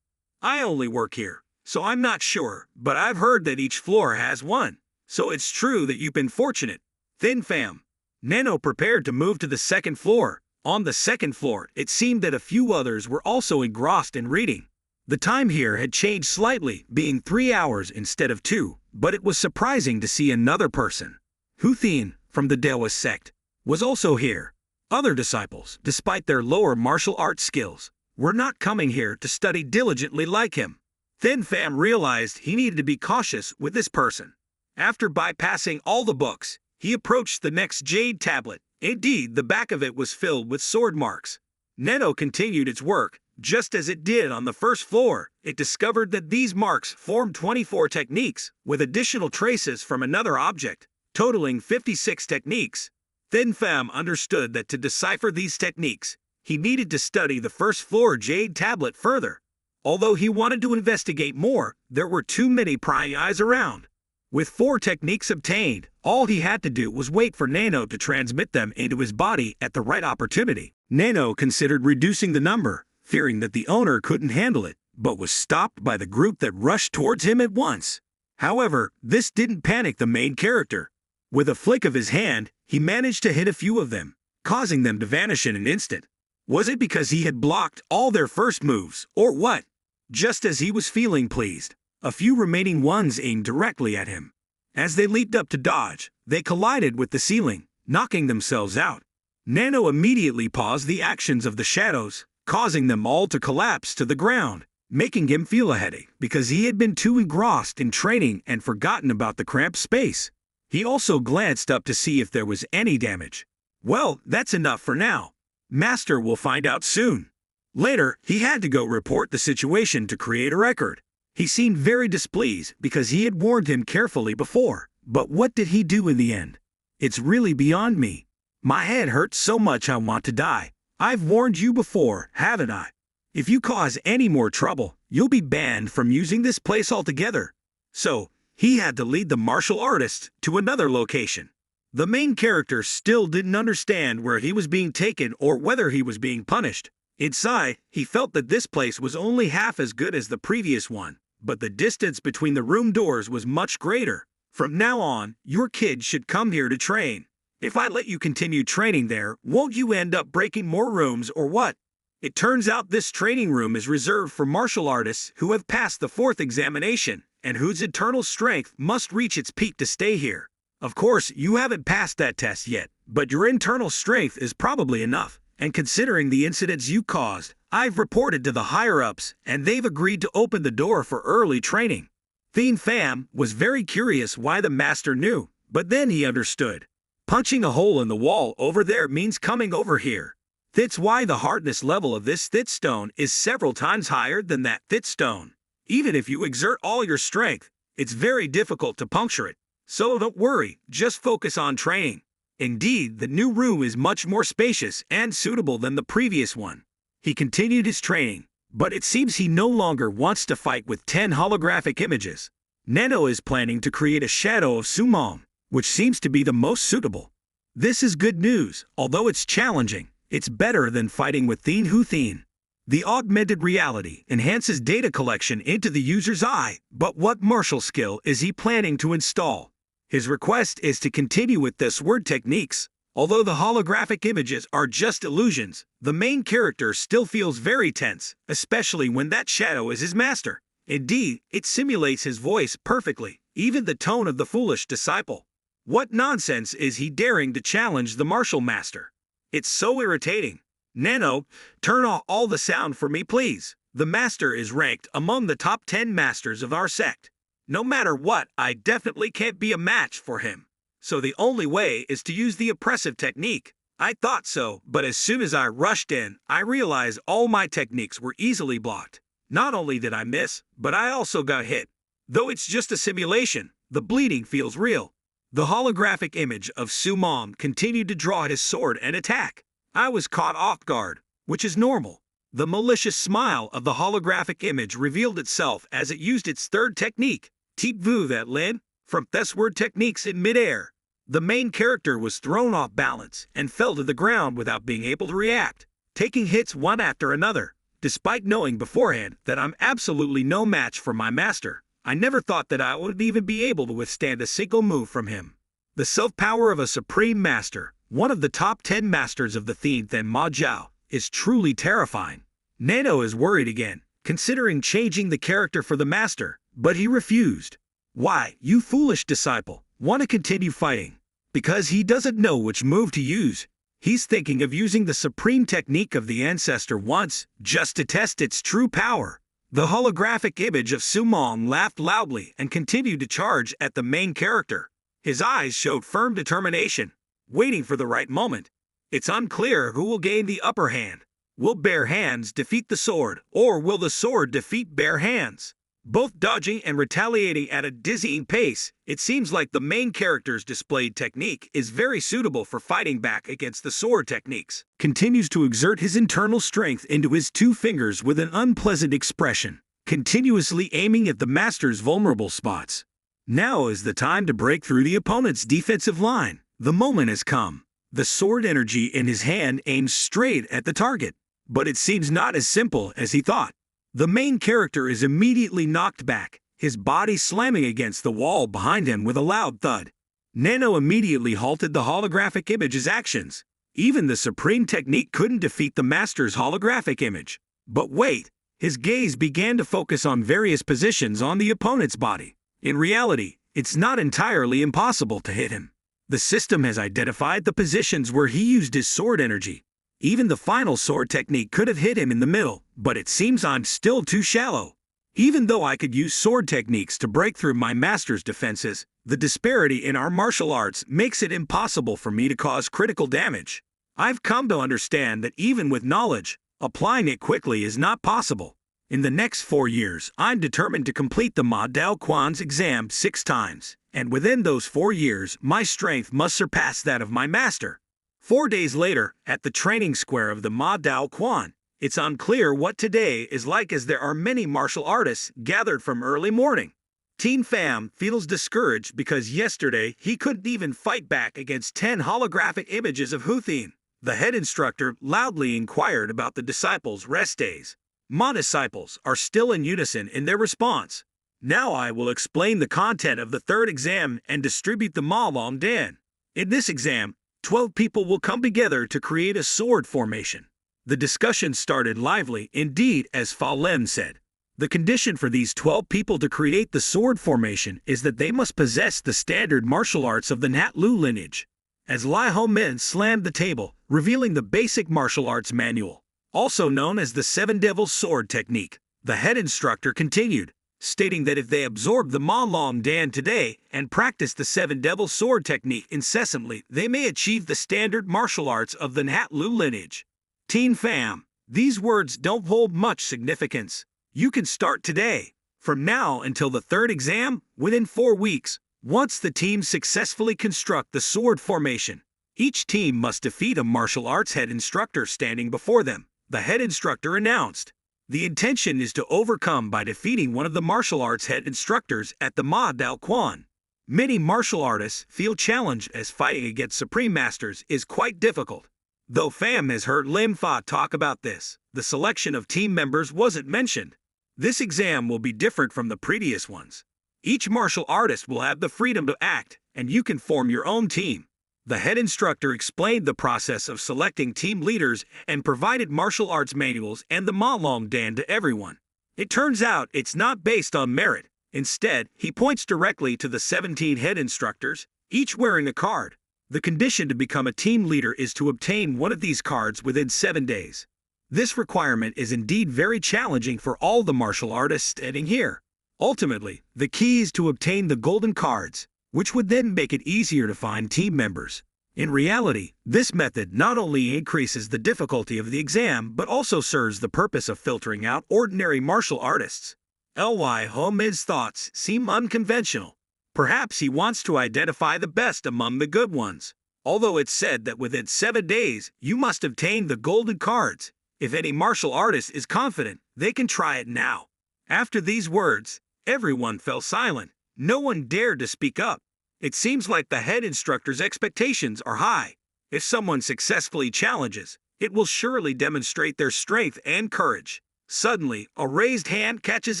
I only work here, so I'm not sure, but I've heard that each floor has one, so it's true that you've been fortunate. Thin Pham. NANO prepared to move to the second floor. On the second floor, it seemed that a few others were also engrossed in reading. The time here had changed slightly, being 3 hours instead of 2, but it was surprising to see another person. Huthin, from the Taoist sect, was also here. Other disciples, despite their lower martial arts skills, were not coming here to study diligently like him. Thin Pham realized he needed to be cautious with this person. After bypassing all the books, he approached the next jade tablet. Indeed, the back of it was filled with sword marks. NANO continued its work. Just as it did on the first floor, it discovered that these marks formed 24 techniques, with additional traces from another object, totaling 56 techniques. Thin Pham understood that to decipher these techniques, he needed to study the first floor jade tablet further. Although he wanted to investigate more, there were too many prying eyes around. With 4 techniques obtained, all he had to do was wait for NANO to transmit them into his body at the right opportunity. NANO considered reducing the number, fearing that the owner couldn't handle it, but was stopped by the group that rushed towards him at once. However, this didn't panic the main character. With a flick of his hand, he managed to hit a few of them, causing them to vanish in an instant. Was it because he had blocked all their first moves, or what? Just as he was feeling pleased, a few remaining ones aimed directly at him. As they leaped up to dodge, they collided with the ceiling, knocking themselves out. NANO immediately paused the actions of the shadows, causing them all to collapse to the ground, making him feel a headache because he had been too engrossed in training and forgotten about the cramped space. He also glanced up to see if there was any damage. Well, that's enough for now. Master will find out soon. Later, he had to go report the situation to create a record. He seemed very displeased because he had warned him carefully before, but what did he do in the end? It's really beyond me. My head hurts so much I want to die. I've warned you before, haven't I? If you cause any more trouble, you'll be banned from using this place altogether. So, he had to lead the martial artists to another location. The main character still didn't understand where he was being taken or whether he was being punished. Inside, he felt that this place was only half as good as the previous one, but the distance between the room doors was much greater. From now on, your kid should come here to train. If I let you continue training there, won't you end up breaking more rooms or what? It turns out this training room is reserved for martial artists who have passed the 4th examination and whose eternal strength must reach its peak to stay here. Of course, you haven't passed that test yet, but your internal strength is probably enough. And considering the incidents you caused, I've reported to the higher-ups, and they've agreed to open the door for early training. Thien Pham was very curious why the master knew, but then he understood. Punching a hole in the wall over there means coming over here. That's why the hardness level of this thit stone is several times higher than that thit stone. Even if you exert all your strength, it's very difficult to puncture it. So don't worry, just focus on training. Indeed, the new room is much more spacious and suitable than the previous one. He continued his training, but it seems he no longer wants to fight with 10 holographic images. NANO is planning to create a shadow of Sumom, which seems to be the most suitable. This is good news, although it's challenging. It's better than fighting with Thien Hu Thien. The augmented reality enhances data collection into the user's eye, but what martial skill is he planning to install? His request is to continue with the sword techniques. Although the holographic images are just illusions, the main character still feels very tense, especially when that shadow is his master. Indeed, it simulates his voice perfectly, even the tone of the foolish disciple. What nonsense is he daring to challenge the martial master? It's so irritating. NANO, turn off all the sound for me, please. The master is ranked among the top 10 masters of our sect. No matter what, I definitely can't be a match for him. So the only way is to use the oppressive technique. I thought so, but as soon as I rushed in, I realized all my techniques were easily blocked. Not only did I miss, but I also got hit. Though it's just a simulation, the bleeding feels real. The holographic image of Sumom continued to draw his sword and attack. I was caught off guard, which is normal. The malicious smile of the holographic image revealed itself as it used its third technique, Teep Vu that led from Thesword techniques in midair. The main character was thrown off balance and fell to the ground without being able to react, taking hits one after another. Despite knowing beforehand that I'm absolutely no match for my master, I never thought that I would even be able to withstand a single move from him. The self-power of a supreme master, one of the top 10 masters of the Thien Than Ma Jiao, is truly terrifying. NANO is worried again, considering changing the character for the master, but he refused. Why, you foolish disciple, want to continue fighting? Because he doesn't know which move to use. He's thinking of using the supreme technique of the ancestor once, just to test its true power. The holographic image of Sumom laughed loudly and continued to charge at the main character. His eyes showed firm determination, waiting for the right moment. It's unclear who will gain the upper hand. Will bare hands defeat the sword, or will the sword defeat bare hands? Both dodging and retaliating at a dizzying pace, it seems like the main character's displayed technique is very suitable for fighting back against the sword techniques. Continues to exert his internal strength into his 2 fingers with an unpleasant expression, continuously aiming at the master's vulnerable spots. Now is the time to break through the opponent's defensive line. The moment has come. The sword energy in his hand aims straight at the target, but it seems not as simple as he thought. The main character is immediately knocked back, his body slamming against the wall behind him with a loud thud. NANO immediately halted the holographic image's actions. Even the supreme technique couldn't defeat the master's holographic image. But wait, his gaze began to focus on various positions on the opponent's body. In reality, it's not entirely impossible to hit him. The system has identified the positions where he used his sword energy. Even the final sword technique could have hit him in the middle, but it seems I'm still too shallow. Even though I could use sword techniques to break through my master's defenses, the disparity in our martial arts makes it impossible for me to cause critical damage. I've come to understand that even with knowledge, applying it quickly is not possible. In the next 4 years, I'm determined to complete the Ma Dao Quan's exam 6 times, and within those 4 years my strength must surpass that of my master. 4 days later, at the training square of the Ma Dao Quan, it's unclear what today is like as there are many martial artists gathered from early morning. Teen Pham feels discouraged because yesterday he couldn't even fight back against 10 holographic images of Huthin. The head instructor loudly inquired about the disciples' rest days. Ma disciples are still in unison in their response. Now I will explain the content of the third exam and distribute the Ma Long Dan. In this exam, 12 people will come together to create a sword formation. The discussion started lively indeed, as Fa Lem said. The condition for these 12 people to create the sword formation is that they must possess the standard martial arts of the Nat Lu lineage. As Lai Ho Men slammed the table, revealing the basic martial arts manual, also known as the Seven Devils Sword Technique, the head instructor continued, stating that if they absorb the Ma Long Dan today and practice the Seven Devils Sword Technique incessantly, they may achieve the standard martial arts of the Nat Lu lineage. Teen Pham, these words don't hold much significance. You can start today. From now until the third exam, within 4 weeks, once the teams successfully construct the sword formation, each team must defeat a martial arts head instructor standing before them, the head instructor announced. The intention is to overcome by defeating one of the martial arts head instructors at the Ma Dao Quan. Many martial artists feel challenged as fighting against supreme masters is quite difficult. Though Pham has heard Lim Fa talk about this, the selection of team members wasn't mentioned. This exam will be different from the previous ones. Each martial artist will have the freedom to act, and you can form your own team. The head instructor explained the process of selecting team leaders and provided martial arts manuals and the Ma Long Dan to everyone. It turns out it's not based on merit. Instead, he points directly to the 17 head instructors, each wearing a card. The condition to become a team leader is to obtain one of these cards within 7 days. This requirement is indeed very challenging for all the martial artists standing here. Ultimately, the key is to obtain the golden cards, which would then make it easier to find team members. In reality, this method not only increases the difficulty of the exam but also serves the purpose of filtering out ordinary martial artists. Ly Ho Min's thoughts seem unconventional. Perhaps he wants to identify the best among the good ones. Although it's said that within 7 days you must obtain the golden cards, if any martial artist is confident, they can try it now. After these words, everyone fell silent. No one dared to speak up. It seems like the head instructor's expectations are high. If someone successfully challenges, it will surely demonstrate their strength and courage. Suddenly, a raised hand catches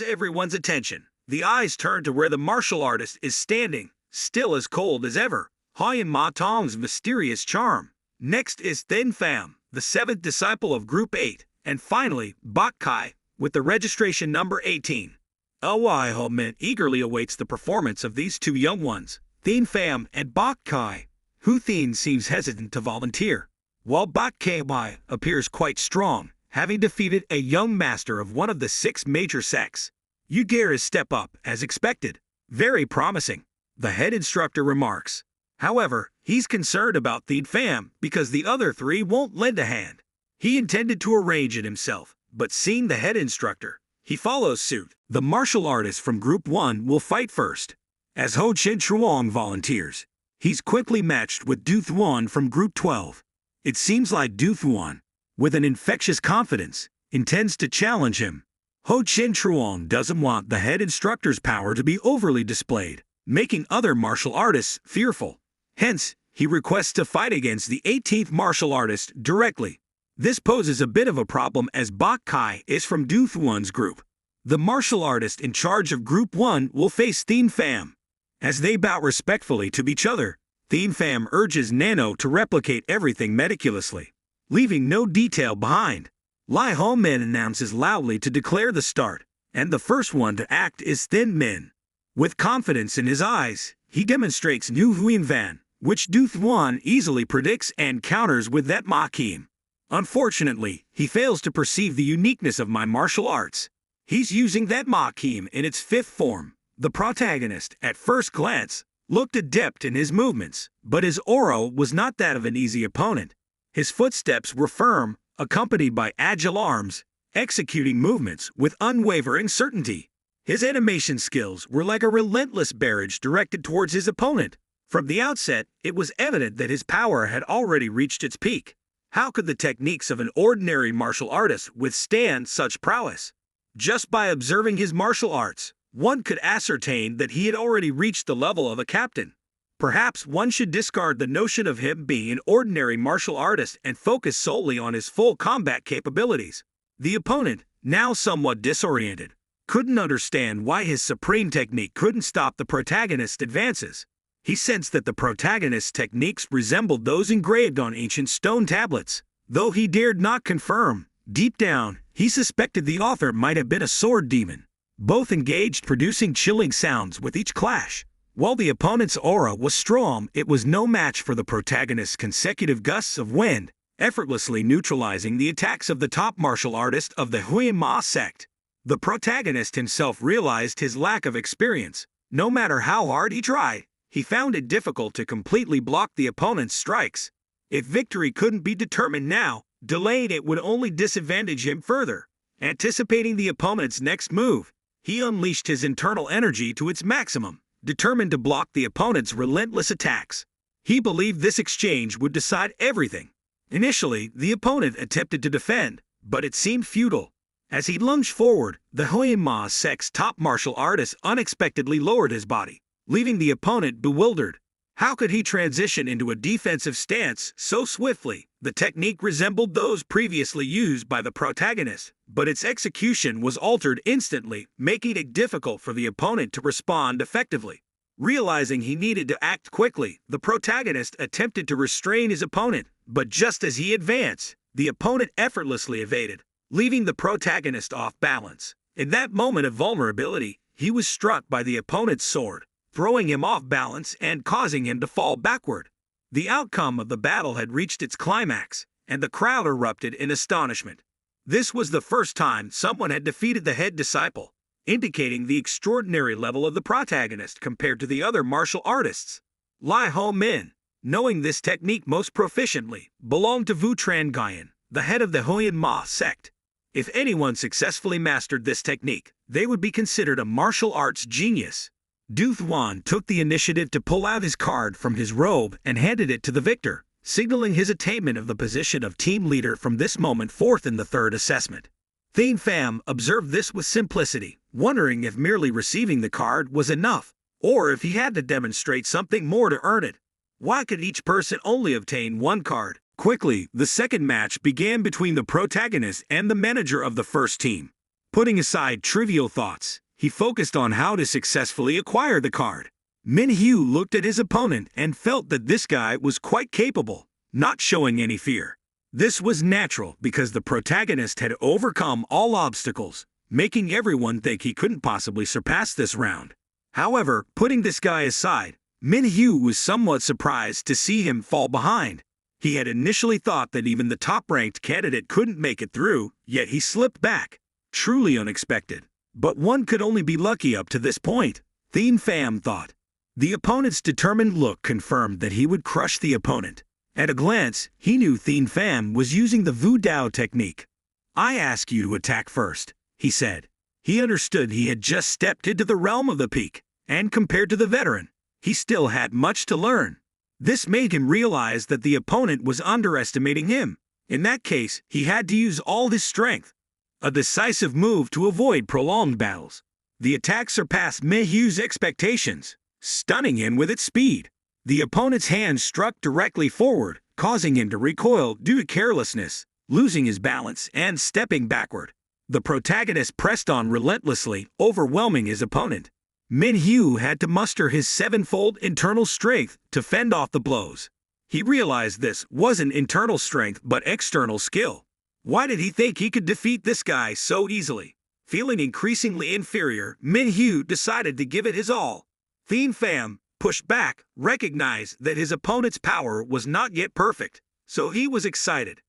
everyone's attention. The eyes turn to where the martial artist is standing, still as cold as ever. Hyen Ma Tong's mysterious charm. Next is Thin Pham, the 7th disciple of Group 8, and finally, Bok Kai, with the registration number 18. Ly Ho Min eagerly awaits the performance of these two young ones, Thin Pham and Bok Kai. Hu Thin seems hesitant to volunteer, while Bok Kai appears quite strong, having defeated a young master of one of the 6 major sects. Udgare is step up, as expected. Very promising, the head instructor remarks. However, he's concerned about Thin Pham because the other 3 won't lend a hand. He intended to arrange it himself, but seeing the head instructor, he follows suit. The martial artist from Group 1 will fight first. As Ho Chin Truong volunteers, he's quickly matched with Du Thuan from Group 12. It seems like Du Thuan, with an infectious confidence, intends to challenge him. Ho Chin Truong doesn't want the head instructor's power to be overly displayed, making other martial artists fearful. Hence, he requests to fight against the 18th martial artist directly. This poses a bit of a problem as Bok Kai is from Du Thuan's group. The martial artist in charge of Group 1 will face Thin Pham. As they bow respectfully to each other, Thin Pham urges NANO to replicate everything meticulously, leaving no detail behind. Lai Ho Min announces loudly to declare the start, and the first one to act is Thin Min. With confidence in his eyes, he demonstrates Nu Huyen Van, which Du Thuan easily predicts and counters with that Ma Kim. Unfortunately, he fails to perceive the uniqueness of my martial arts. He's using that Ma Kim in its 5th form. The protagonist, at first glance, looked adept in his movements, but his aura was not that of an easy opponent. His footsteps were firm, accompanied by agile arms, executing movements with unwavering certainty. His animation skills were like a relentless barrage directed towards his opponent. From the outset, it was evident that his power had already reached its peak. How could the techniques of an ordinary martial artist withstand such prowess? Just by observing his martial arts, one could ascertain that he had already reached the level of a captain. Perhaps one should discard the notion of him being an ordinary martial artist and focus solely on his full combat capabilities. The opponent, now somewhat disoriented, couldn't understand why his supreme technique couldn't stop the protagonist's advances. He sensed that the protagonist's techniques resembled those engraved on ancient stone tablets. Though he dared not confirm, deep down, he suspected the author might have been a sword demon. Both engaged, producing chilling sounds with each clash. While the opponent's aura was strong, it was no match for the protagonist's consecutive gusts of wind, effortlessly neutralizing the attacks of the top martial artist of the Ma sect. The protagonist himself realized his lack of experience. No matter how hard he tried, he found it difficult to completely block the opponent's strikes. If victory couldn't be determined now, delaying it would only disadvantage him further. Anticipating the opponent's next move, he unleashed his internal energy to its maximum, determined to block the opponent's relentless attacks. He believed this exchange would decide everything. Initially, the opponent attempted to defend, but it seemed futile. As he lunged forward, the Ma sect's top martial artist unexpectedly lowered his body, leaving the opponent bewildered. How could he transition into a defensive stance so swiftly? The technique resembled those previously used by the protagonist, but its execution was altered instantly, making it difficult for the opponent to respond effectively. Realizing he needed to act quickly, the protagonist attempted to restrain his opponent, but just as he advanced, the opponent effortlessly evaded, leaving the protagonist off balance. In that moment of vulnerability, he was struck by the opponent's sword, throwing him off balance and causing him to fall backward. The outcome of the battle had reached its climax, and the crowd erupted in astonishment. This was the first time someone had defeated the head disciple, indicating the extraordinary level of the protagonist compared to the other martial artists. Lai Ho Min, knowing this technique most proficiently, belonged to Vu Tran Guyan, the head of the Ma sect. If anyone successfully mastered this technique, they would be considered a martial arts genius. Du Thuan took the initiative to pull out his card from his robe and handed it to the victor, signaling his attainment of the position of team leader from this moment forth in the third assessment. Thien Pham observed this with simplicity, wondering if merely receiving the card was enough, or if he had to demonstrate something more to earn it. Why could each person only obtain one card? Quickly, the second match began between the protagonist and the manager of the first team. Putting aside trivial thoughts, he focused on how to successfully acquire the card. Min Hyu looked at his opponent and felt that this guy was quite capable, not showing any fear. This was natural because the protagonist had overcome all obstacles, making everyone think he couldn't possibly surpass this round. However, putting this guy aside, Min Hyu was somewhat surprised to see him fall behind. He had initially thought that even the top-ranked candidate couldn't make it through, yet he slipped back. Truly unexpected. But one could only be lucky up to this point, Thien Pham thought. The opponent's determined look confirmed that he would crush the opponent. At a glance, he knew Thien Pham was using the Vu Dao technique. "I ask you to attack first," he said. He understood he had just stepped into the realm of the peak, and compared to the veteran, he still had much to learn. This made him realize that the opponent was underestimating him. In that case, he had to use all his strength. A decisive move to avoid prolonged battles. The attack surpassed Min Hyu's expectations, stunning him with its speed. The opponent's hand struck directly forward, causing him to recoil due to carelessness, losing his balance and stepping backward. The protagonist pressed on relentlessly, overwhelming his opponent. Min Hyu had to muster his sevenfold internal strength to fend off the blows. He realized this wasn't internal strength but external skill. Why did he think he could defeat this guy so easily? Feeling increasingly inferior, Min Hyu decided to give it his all. Thien Pham pushed back, recognized that his opponent's power was not yet perfect, so he was excited.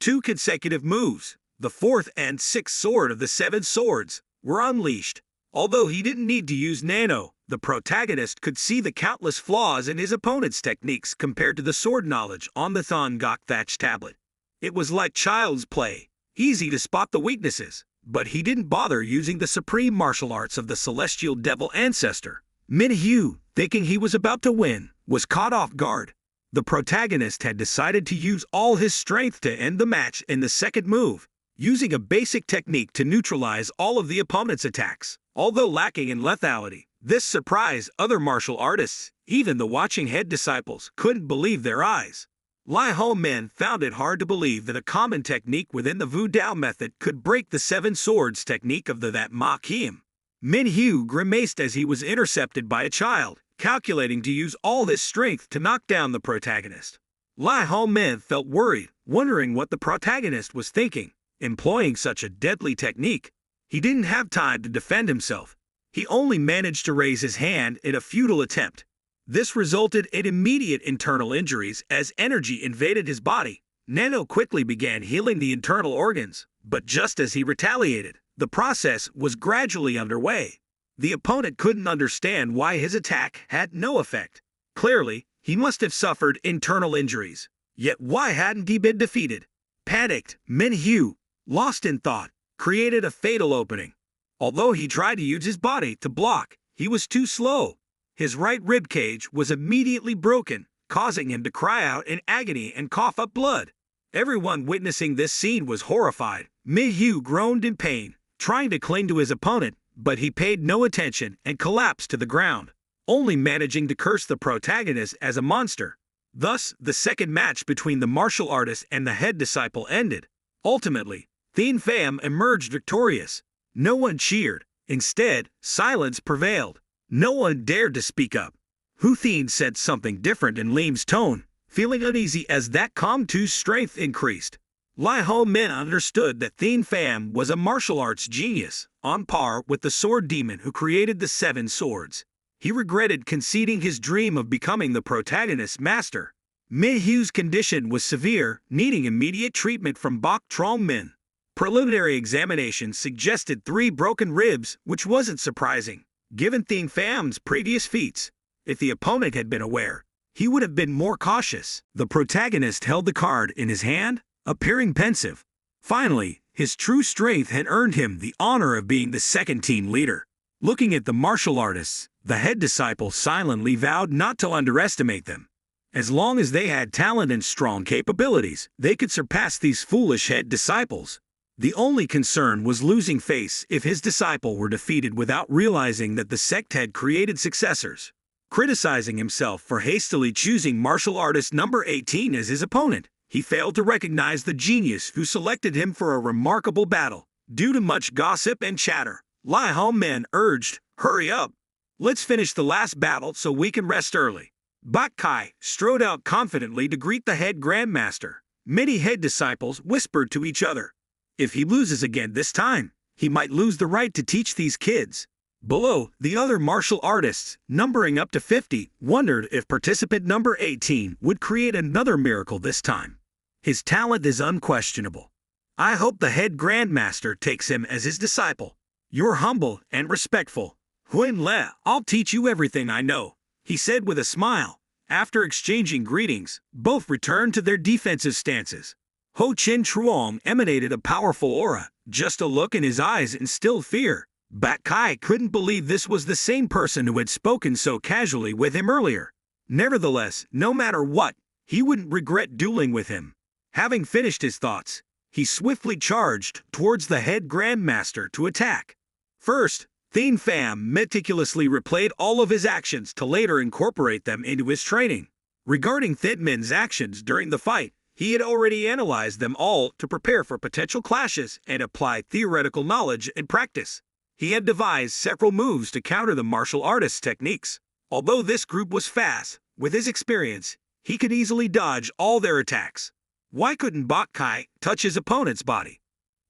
2 consecutive moves, the 4th and 6th sword of the 7 swords, were unleashed. Although he didn't need to use NANO, the protagonist could see the countless flaws in his opponent's techniques compared to the sword knowledge on the Thon Gok Thatch tablet. It was like child's play, easy to spot the weaknesses, But he didn't bother using the supreme martial arts of the celestial devil ancestor. Min-hyu, thinking he was about to win, was caught off guard. The protagonist had decided to use all his strength to end the match in the second move, using a basic technique to neutralize all of the opponent's attacks. Although lacking in lethality, this surprised other martial artists. Even the watching head disciples couldn't believe their eyes. Lai Ho Men found it hard to believe that a common technique within the Wu Dao method could break the seven swords technique of the That Ma Kiem. Min-hyu grimaced as he was intercepted by a child, calculating to use all his strength to knock down the protagonist. Lai Ho Men felt worried, wondering what the protagonist was thinking, employing such a deadly technique. He didn't have time to defend himself. He only managed to raise his hand in a futile attempt. This resulted in immediate internal injuries as energy invaded his body. NANO quickly began healing the internal organs, but just as he retaliated, the process was gradually underway. The opponent couldn't understand why his attack had no effect. Clearly, he must have suffered internal injuries. Yet why hadn't he been defeated? Panicked, Min-hyu, lost in thought, created a fatal opening. Although he tried to use his body to block, he was too slow. His right rib cage was immediately broken, causing him to cry out in agony and cough up blood. Everyone witnessing this scene was horrified. Min-hyu groaned in pain, trying to cling to his opponent, but he paid no attention and collapsed to the ground, only managing to curse the protagonist as a monster. Thus, the second match between the martial artist and the head disciple ended. Ultimately, Thien Pham emerged victorious. No one cheered. Instead, silence prevailed. No one dared to speak up. Hu Thien said something different in Lim's tone, feeling uneasy as that calm two's strength increased. Lai Ho Men understood that Thien Pham was a martial arts genius, on par with the sword demon who created the seven swords. He regretted conceding his dream of becoming the protagonist's master. Min-hyu's condition was severe, needing immediate treatment from Bok Trong-min. Preliminary examinations suggested 3 broken ribs, which wasn't surprising, given Thien Pham's previous feats. If the opponent had been aware, he would have been more cautious. The protagonist held the card in his hand, appearing pensive. Finally, his true strength had earned him the honor of being the second team leader. Looking at the martial artists, the head disciple silently vowed not to underestimate them. As long as they had talent and strong capabilities, they could surpass these foolish head disciples. The only concern was losing face if his disciple were defeated without realizing that the sect had created successors. Criticizing himself for hastily choosing martial artist number 18 as his opponent, he failed to recognize the genius who selected him for a remarkable battle. Due to much gossip and chatter, Lai Ho Men urged, "Hurry up. Let's finish the last battle so we can rest early." Bak Kai strode out confidently to greet the head grandmaster. Many head disciples whispered to each other, "If he loses again this time, he might lose the right to teach these kids." Below, the other martial artists, numbering up to 50, wondered if participant number 18 would create another miracle this time. His talent is unquestionable. I hope the head grandmaster takes him as his disciple. You're humble and respectful. Huyen Le, I'll teach you everything I know, he said with a smile. After exchanging greetings, both returned to their defensive stances. Ho Chin Truong emanated a powerful aura. Just a look in his eyes instilled fear. Bak Kai couldn't believe this was the same person who had spoken so casually with him earlier. Nevertheless, no matter what, he wouldn't regret dueling with him. Having finished his thoughts, he swiftly charged towards the head grandmaster to attack. First, Thien Pham meticulously replayed all of his actions to later incorporate them into his training. Regarding Thien Min's actions during the fight, he had already analyzed them all to prepare for potential clashes and apply theoretical knowledge and practice. He had devised several moves to counter the martial artist's techniques. Although this group was fast, with his experience, he could easily dodge all their attacks. Why couldn't Bak Kai touch his opponent's body?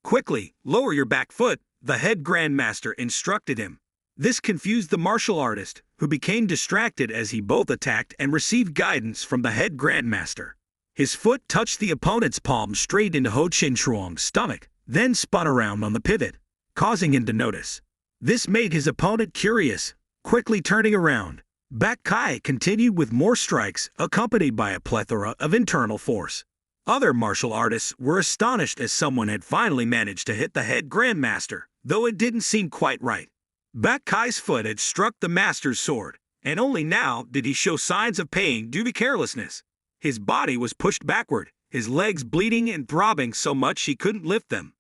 Quickly, lower your back foot, the head grandmaster instructed him. This confused the martial artist, who became distracted as he both attacked and received guidance from the head grandmaster. His foot touched the opponent's palm straight into Ho Chin Truong's stomach, then spun around on the pivot, causing him to notice. This made his opponent curious, quickly turning around. Bak Kai continued with more strikes, accompanied by a plethora of internal force. Other martial artists were astonished as someone had finally managed to hit the head grandmaster, though it didn't seem quite right. Bak Kai's foot had struck the master's sword, and only now did he show signs of pain due to carelessness. His body was pushed backward, his legs bleeding and throbbing so much he couldn't lift them.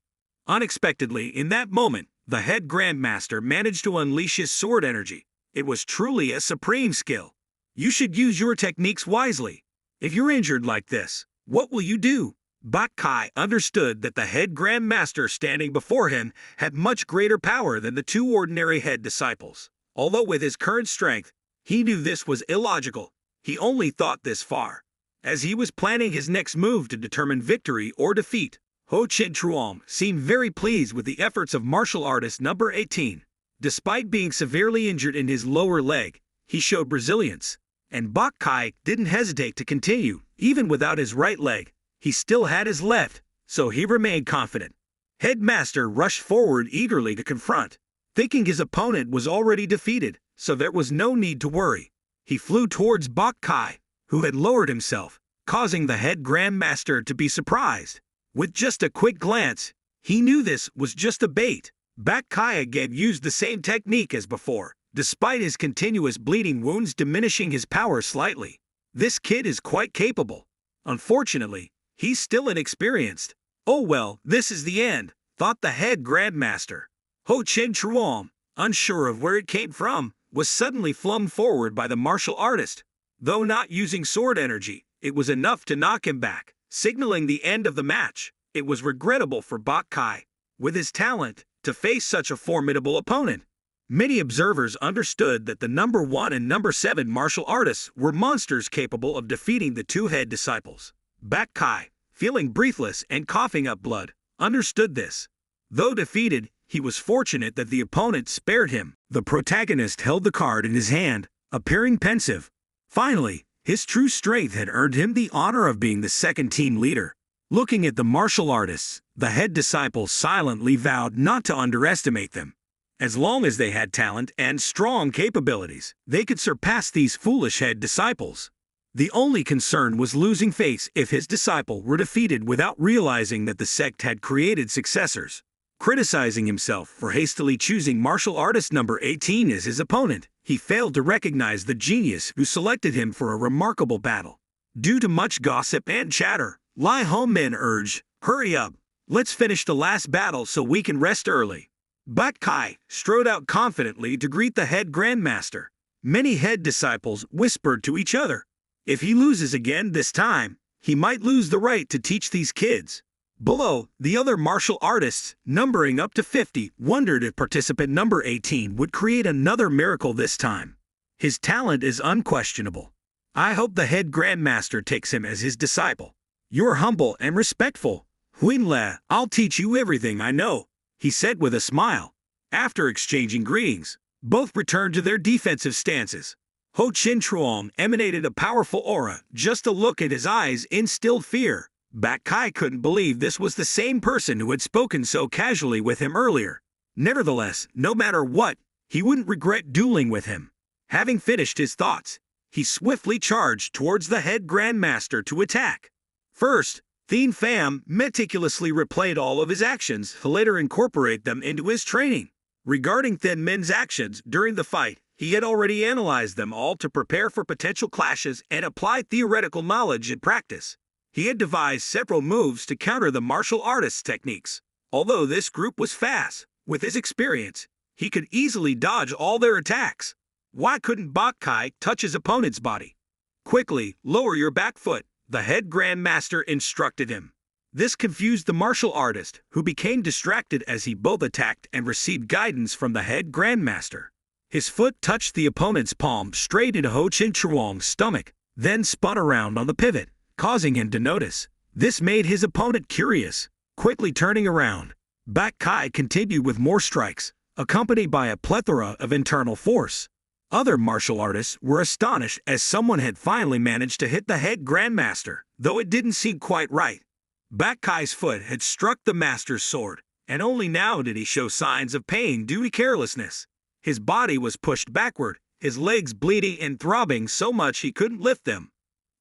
Unexpectedly, in that moment, the head grandmaster managed to unleash his sword energy. It was truly a supreme skill. You should use your techniques wisely. If you're injured like this, what will you do? Bak Kai understood that the head grandmaster standing before him had much greater power than the two ordinary head disciples. Although with his current strength, he knew this was illogical. He only thought this far. As he was planning his next move to determine victory or defeat, Ho Chin Truong seemed very pleased with the efforts of martial artist number 18. Despite being severely injured in his lower leg, he showed resilience, and Bak Kai didn't hesitate to continue. Even without his right leg, he still had his left, so he remained confident. Headmaster rushed forward eagerly to confront, thinking his opponent was already defeated, so there was no need to worry. He flew towards Bak Kai, who had lowered himself, causing the head grandmaster to be surprised. With just a quick glance, he knew this was just a bait. Bak Kai again used the same technique as before, despite his continuous bleeding wounds diminishing his power slightly. This kid is quite capable. Unfortunately, he's still inexperienced. Oh well, this is the end, thought the head grandmaster. Ho Chin Truong, unsure of where it came from, was suddenly flung forward by the martial artist. Though not using sword energy, it was enough to knock him back, signaling the end of the match. It was regrettable for Bak Kai, with his talent, to face such a formidable opponent. Many observers understood that the number 1 and number 7 martial artists were monsters capable of defeating the two head disciples. Bak Kai, feeling breathless and coughing up blood, understood this. Though defeated, he was fortunate that the opponent spared him. The protagonist held the card in his hand, appearing pensive. Finally, his true strength had earned him the honor of being the second team leader. Looking at the martial artists, the head disciples silently vowed not to underestimate them. As long as they had talent and strong capabilities, they could surpass these foolish head disciples. The only concern was losing face if his disciple were defeated without realizing that the sect had created successors. Criticizing himself for hastily choosing martial artist number 18 as his opponent, he failed to recognize the genius who selected him for a remarkable battle. Due to much gossip and chatter, Lai Hong Min urged, "Hurry up, let's finish the last battle so we can rest early." Bak Kai strode out confidently to greet the head grandmaster. Many head disciples whispered to each other, "If he loses again this time, he might lose the right to teach these kids." Below, the other martial artists, numbering up to 50, wondered if participant number 18 would create another miracle this time. His talent is unquestionable. I hope the head grandmaster takes him as his disciple. You're humble and respectful. Huin Le, I'll teach you everything I know, he said with a smile. After exchanging greetings, both returned to their defensive stances. Ho Chin Truong emanated a powerful aura. Just a look at his eyes instilled fear. Bak Kai couldn't believe this was the same person who had spoken so casually with him earlier. Nevertheless, no matter what, he wouldn't regret dueling with him. Having finished his thoughts, he swiftly charged towards the head grandmaster to attack. First, Thien Pham meticulously replayed all of his actions to later incorporate them into his training. Regarding Thien Min's actions during the fight, he had already analyzed them all to prepare for potential clashes and apply theoretical knowledge in practice. He had devised several moves to counter the martial artist's techniques. Although this group was fast, with his experience, he could easily dodge all their attacks. Why couldn't Bak Kai touch his opponent's body? Quickly, lower your back foot, the head grandmaster instructed him. This confused the martial artist, who became distracted as he both attacked and received guidance from the head grandmaster. His foot touched the opponent's palm straight into Ho Chin Truong's stomach, then spun around on the pivot, causing him to notice. This made his opponent curious. Quickly turning around, Bak Kai continued with more strikes, accompanied by a plethora of internal force. Other martial artists were astonished as someone had finally managed to hit the head grandmaster, though it didn't seem quite right. Bak Kai's foot had struck the master's sword, and only now did he show signs of pain due to carelessness. His body was pushed backward, his legs bleeding and throbbing so much he couldn't lift them.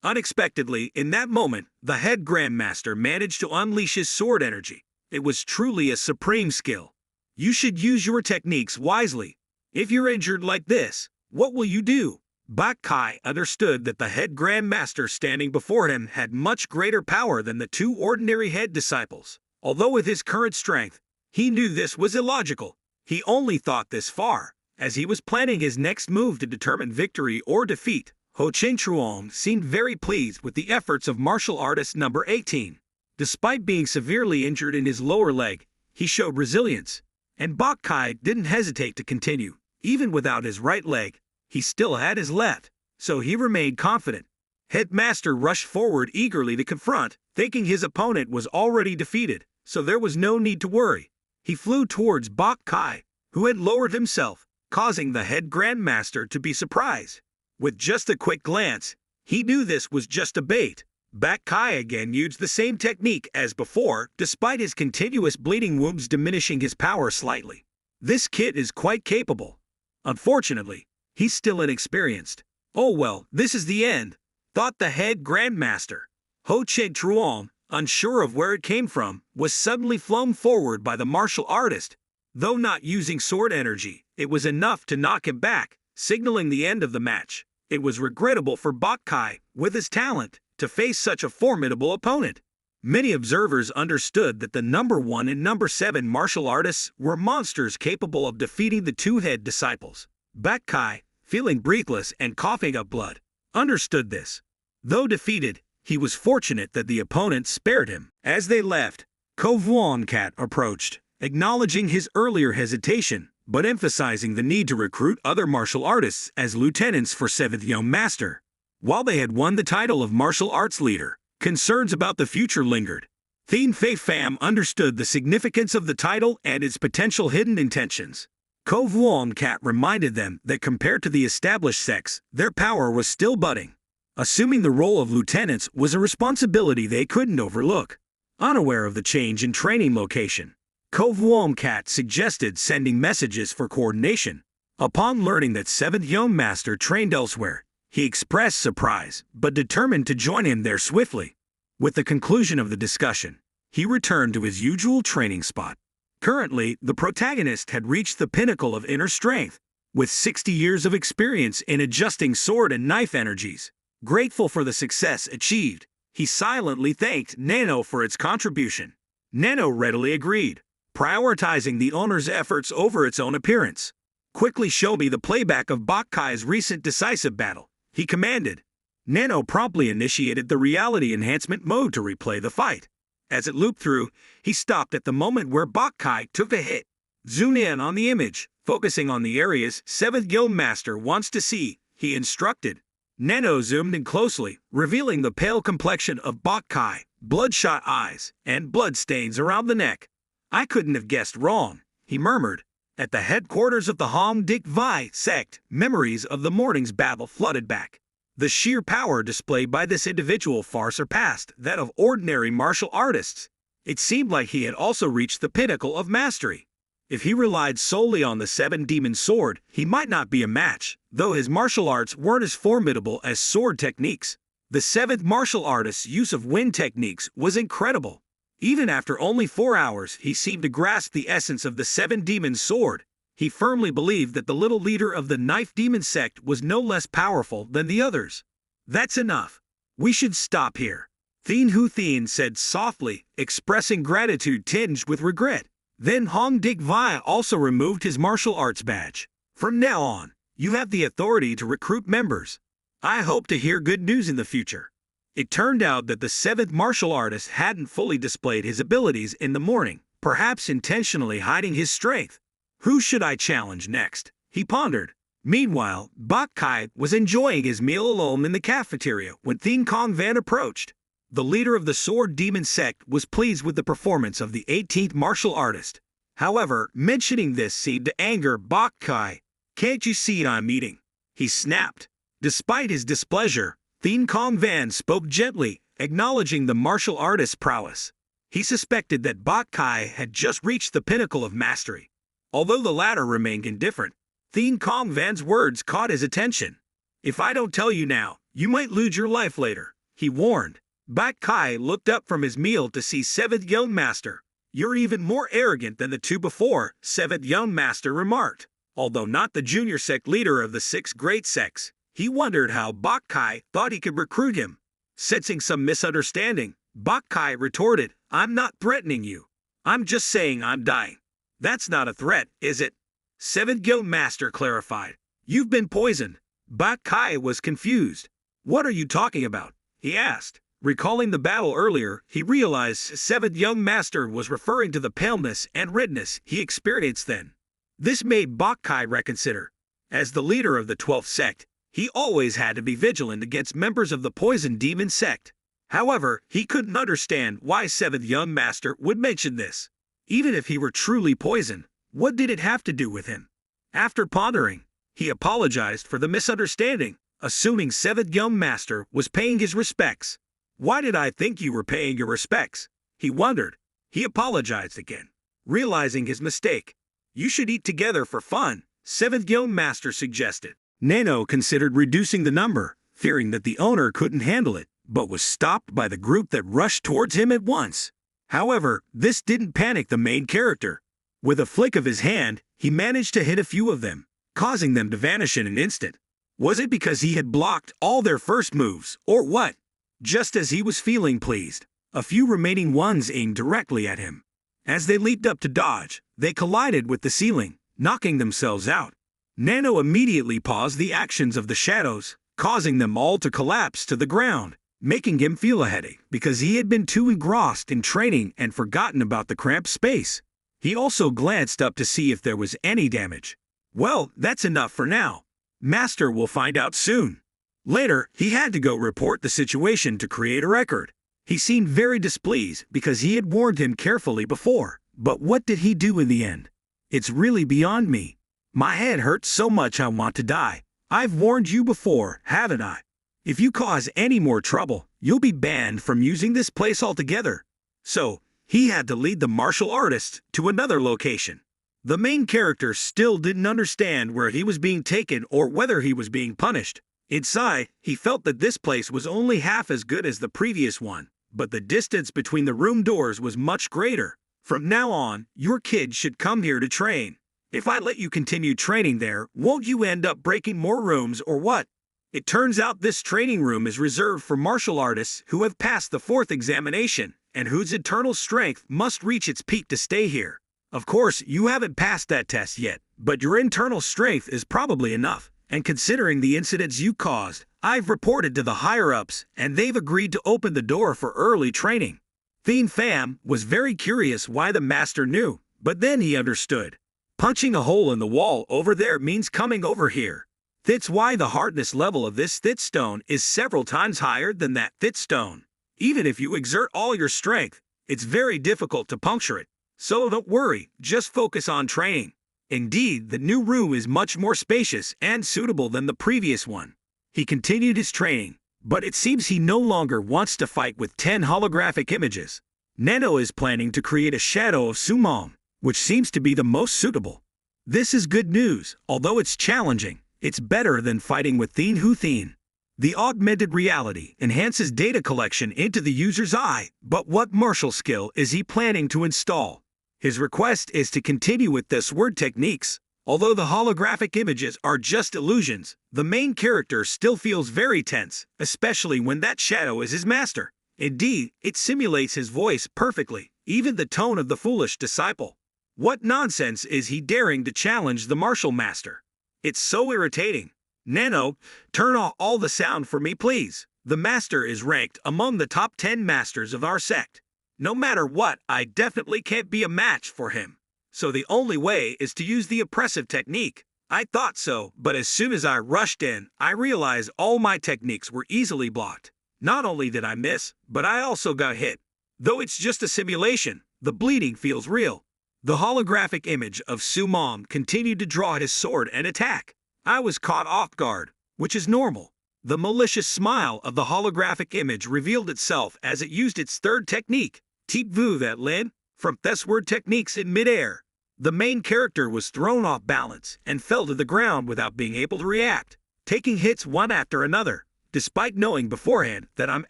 Unexpectedly, in that moment, the head grandmaster managed to unleash his sword energy. It was truly a supreme skill. You should use your techniques wisely. If you're injured like this, what will you do? Bak Kai understood that the head grandmaster standing before him had much greater power than the two ordinary head disciples. Although with his current strength, he knew this was illogical. He only thought this far, as he was planning his next move to determine victory or defeat. Ho Chen Truong seemed very pleased with the efforts of martial artist number 18. Despite being severely injured in his lower leg, he showed resilience, and Bak Kai didn't hesitate to continue. Even without his right leg, he still had his left, so he remained confident. Headmaster rushed forward eagerly to confront, thinking his opponent was already defeated, so there was no need to worry. He flew towards Bak Kai, who had lowered himself, causing the head grandmaster to be surprised. With just a quick glance, he knew this was just a bait. Bak Kai again used the same technique as before, despite his continuous bleeding wounds diminishing his power slightly. This kid is quite capable. Unfortunately, he's still inexperienced. Oh well, this is the end, thought the head grandmaster. Ho Chen Truong, unsure of where it came from, was suddenly flung forward by the martial artist. Though not using sword energy, it was enough to knock him back, signaling the end of the match. It was regrettable for Bak Kai, with his talent, to face such a formidable opponent. Many observers understood that the number 1 and number 7 martial artists were monsters capable of defeating the two head disciples. Bak Kai, feeling breathless and coughing up blood, understood this. Though defeated, he was fortunate that the opponent spared him. As they left, Ko Vuong Kat approached, acknowledging his earlier hesitation, but emphasizing the need to recruit other martial artists as lieutenants for 7th Young Master. While they had won the title of martial arts leader, concerns about the future lingered. Thien Fei Pham understood the significance of the title and its potential hidden intentions. Ko Vuong Kat reminded them that compared to the established sects, their power was still budding. Assuming the role of lieutenants was a responsibility they couldn't overlook. Unaware of the change in training location, Ko Vuong Kat suggested sending messages for coordination. Upon learning that 7th Young Master trained elsewhere, he expressed surprise, but determined to join him there swiftly. With the conclusion of the discussion, he returned to his usual training spot. Currently, the protagonist had reached the pinnacle of inner strength, with 60 years of experience in adjusting sword and knife energies. Grateful for the success achieved, he silently thanked NANO for its contribution. NANO readily agreed, prioritizing the owner's efforts over its own appearance. Quickly show me the playback of Bak Kai's recent decisive battle, he commanded. NANO promptly initiated the reality enhancement mode to replay the fight. As it looped through, he stopped at the moment where Bak Kai took a hit. Zoom in on the image, focusing on the areas 7th Guild Master wants to see, he instructed. NANO zoomed in closely, revealing the pale complexion of Bak Kai, bloodshot eyes, and bloodstains around the neck. I couldn't have guessed wrong, he murmured. At the headquarters of the Hong Dik Vi sect, memories of the morning's battle flooded back. The sheer power displayed by this individual far surpassed that of ordinary martial artists. It seemed like he had also reached the pinnacle of mastery. If he relied solely on the 7-demon sword, he might not be a match, though his martial arts weren't as formidable as sword techniques. The 7th martial artist's use of wind techniques was incredible. Even after only 4 hours, he seemed to grasp the essence of the 7-demon sword. He firmly believed that the little leader of the knife demon sect was no less powerful than the others. That's enough. We should stop here, Thien Hu Thien said softly, expressing gratitude tinged with regret. Then Hong Dik Vi also removed his martial arts badge. From now on, you have the authority to recruit members. I hope to hear good news in the future. It turned out that the 7th martial artist hadn't fully displayed his abilities in the morning, perhaps intentionally hiding his strength. Who should I challenge next? He pondered. Meanwhile, Bak Kai was enjoying his meal alone in the cafeteria when Thien Kong Van approached. The leader of the Sword Demon sect was pleased with the performance of the 18th martial artist. However, mentioning this seemed to anger Bak Kai. Can't you see I'm eating? He snapped. Despite his displeasure, Thien Kong Van spoke gently, acknowledging the martial artist's prowess. He suspected that Bak Kai had just reached the pinnacle of mastery. Although the latter remained indifferent, Thien Kong Van's words caught his attention. If I don't tell you now, you might lose your life later, he warned. Bak Kai looked up from his meal to see seventh young master. You're even more arrogant than the two before, seventh young master remarked. Although not the junior sect leader of the 6 great sects, he wondered how Bak Kai thought he could recruit him. Sensing some misunderstanding, Bak Kai retorted, I'm not threatening you. I'm just saying I'm dying. That's not a threat, is it? Seventh young master clarified. You've been poisoned. Bak Kai was confused. What are you talking about? He asked. Recalling the battle earlier, he realized seventh young master was referring to the paleness and redness he experienced then. This made Bak Kai reconsider. As the leader of the 12th sect, he always had to be vigilant against members of the poison demon sect. However, he couldn't understand why seventh young master would mention this. Even if he were truly poisoned, what did it have to do with him? After pondering, he apologized for the misunderstanding, assuming seventh young master was paying his respects. Why did I think you were paying your respects? He wondered. He apologized again, realizing his mistake. You should eat together for fun, seventh young master suggested. NANO considered reducing the number, fearing that the owner couldn't handle it, but was stopped by the group that rushed towards him at once. However, this didn't panic the main character. With a flick of his hand, he managed to hit a few of them, causing them to vanish in an instant. Was it because he had blocked all their first moves, or what? Just as he was feeling pleased, a few remaining ones aimed directly at him. As they leaped up to dodge, they collided with the ceiling, knocking themselves out. NANO immediately paused the actions of the shadows, causing them all to collapse to the ground, making him feel a headache because he had been too engrossed in training and forgotten about the cramped space. He also glanced up to see if there was any damage. Well, that's enough for now. Master will find out soon. Later, he had to go report the situation to create a record. He seemed very displeased because he had warned him carefully before. But what did he do in the end? It's really beyond me. My head hurts so much I want to die. I've warned you before, haven't I? If you cause any more trouble, you'll be banned from using this place altogether. So, he had to lead the martial artists to another location. The main character still didn't understand where he was being taken or whether he was being punished. Inside, he felt that this place was only half as good as the previous one, but the distance between the room doors was much greater. From now on, your kid should come here to train. If I let you continue training there, won't you end up breaking more rooms or what? It turns out this training room is reserved for martial artists who have passed the 4th examination and whose eternal strength must reach its peak to stay here. Of course, you haven't passed that test yet, but your internal strength is probably enough. And considering the incidents you caused, I've reported to the higher-ups, and they've agreed to open the door for early training. Thien Pham was very curious why the master knew, but then he understood. Punching a hole in the wall over there means coming over here. That's why the hardness level of this thick stone is several times higher than that thick stone. Even if you exert all your strength, it's very difficult to puncture it. So don't worry, just focus on training. Indeed, the new room is much more spacious and suitable than the previous one. He continued his training, but it seems he no longer wants to fight with 10 holographic images. NANO is planning to create a shadow of Sumom, which seems to be the most suitable. This is good news, although it's challenging. It's better than fighting with Thien Hu Thien. The augmented reality enhances data collection into the user's eye, but what martial skill is he planning to install? His request is to continue with this word techniques. Although the holographic images are just illusions, the main character still feels very tense, especially when that shadow is his master. Indeed, it simulates his voice perfectly, even the tone of the foolish disciple. What nonsense is he daring to challenge the martial master? It's so irritating. NANO, turn off all the sound for me please. The master is ranked among the top 10 masters of our sect. No matter what, I definitely can't be a match for him. So the only way is to use the oppressive technique. I thought so, but as soon as I rushed in, I realized all my techniques were easily blocked. Not only did I miss, but I also got hit. Though it's just a simulation, the bleeding feels real. The holographic image of Sumom continued to draw at his sword and attack. I was caught off guard, which is normal. The malicious smile of the holographic image revealed itself as it used its third technique, Teep Vu That Lin, from Thesword techniques in midair. The main character was thrown off balance and fell to the ground without being able to react, taking hits one after another. Despite knowing beforehand that I'm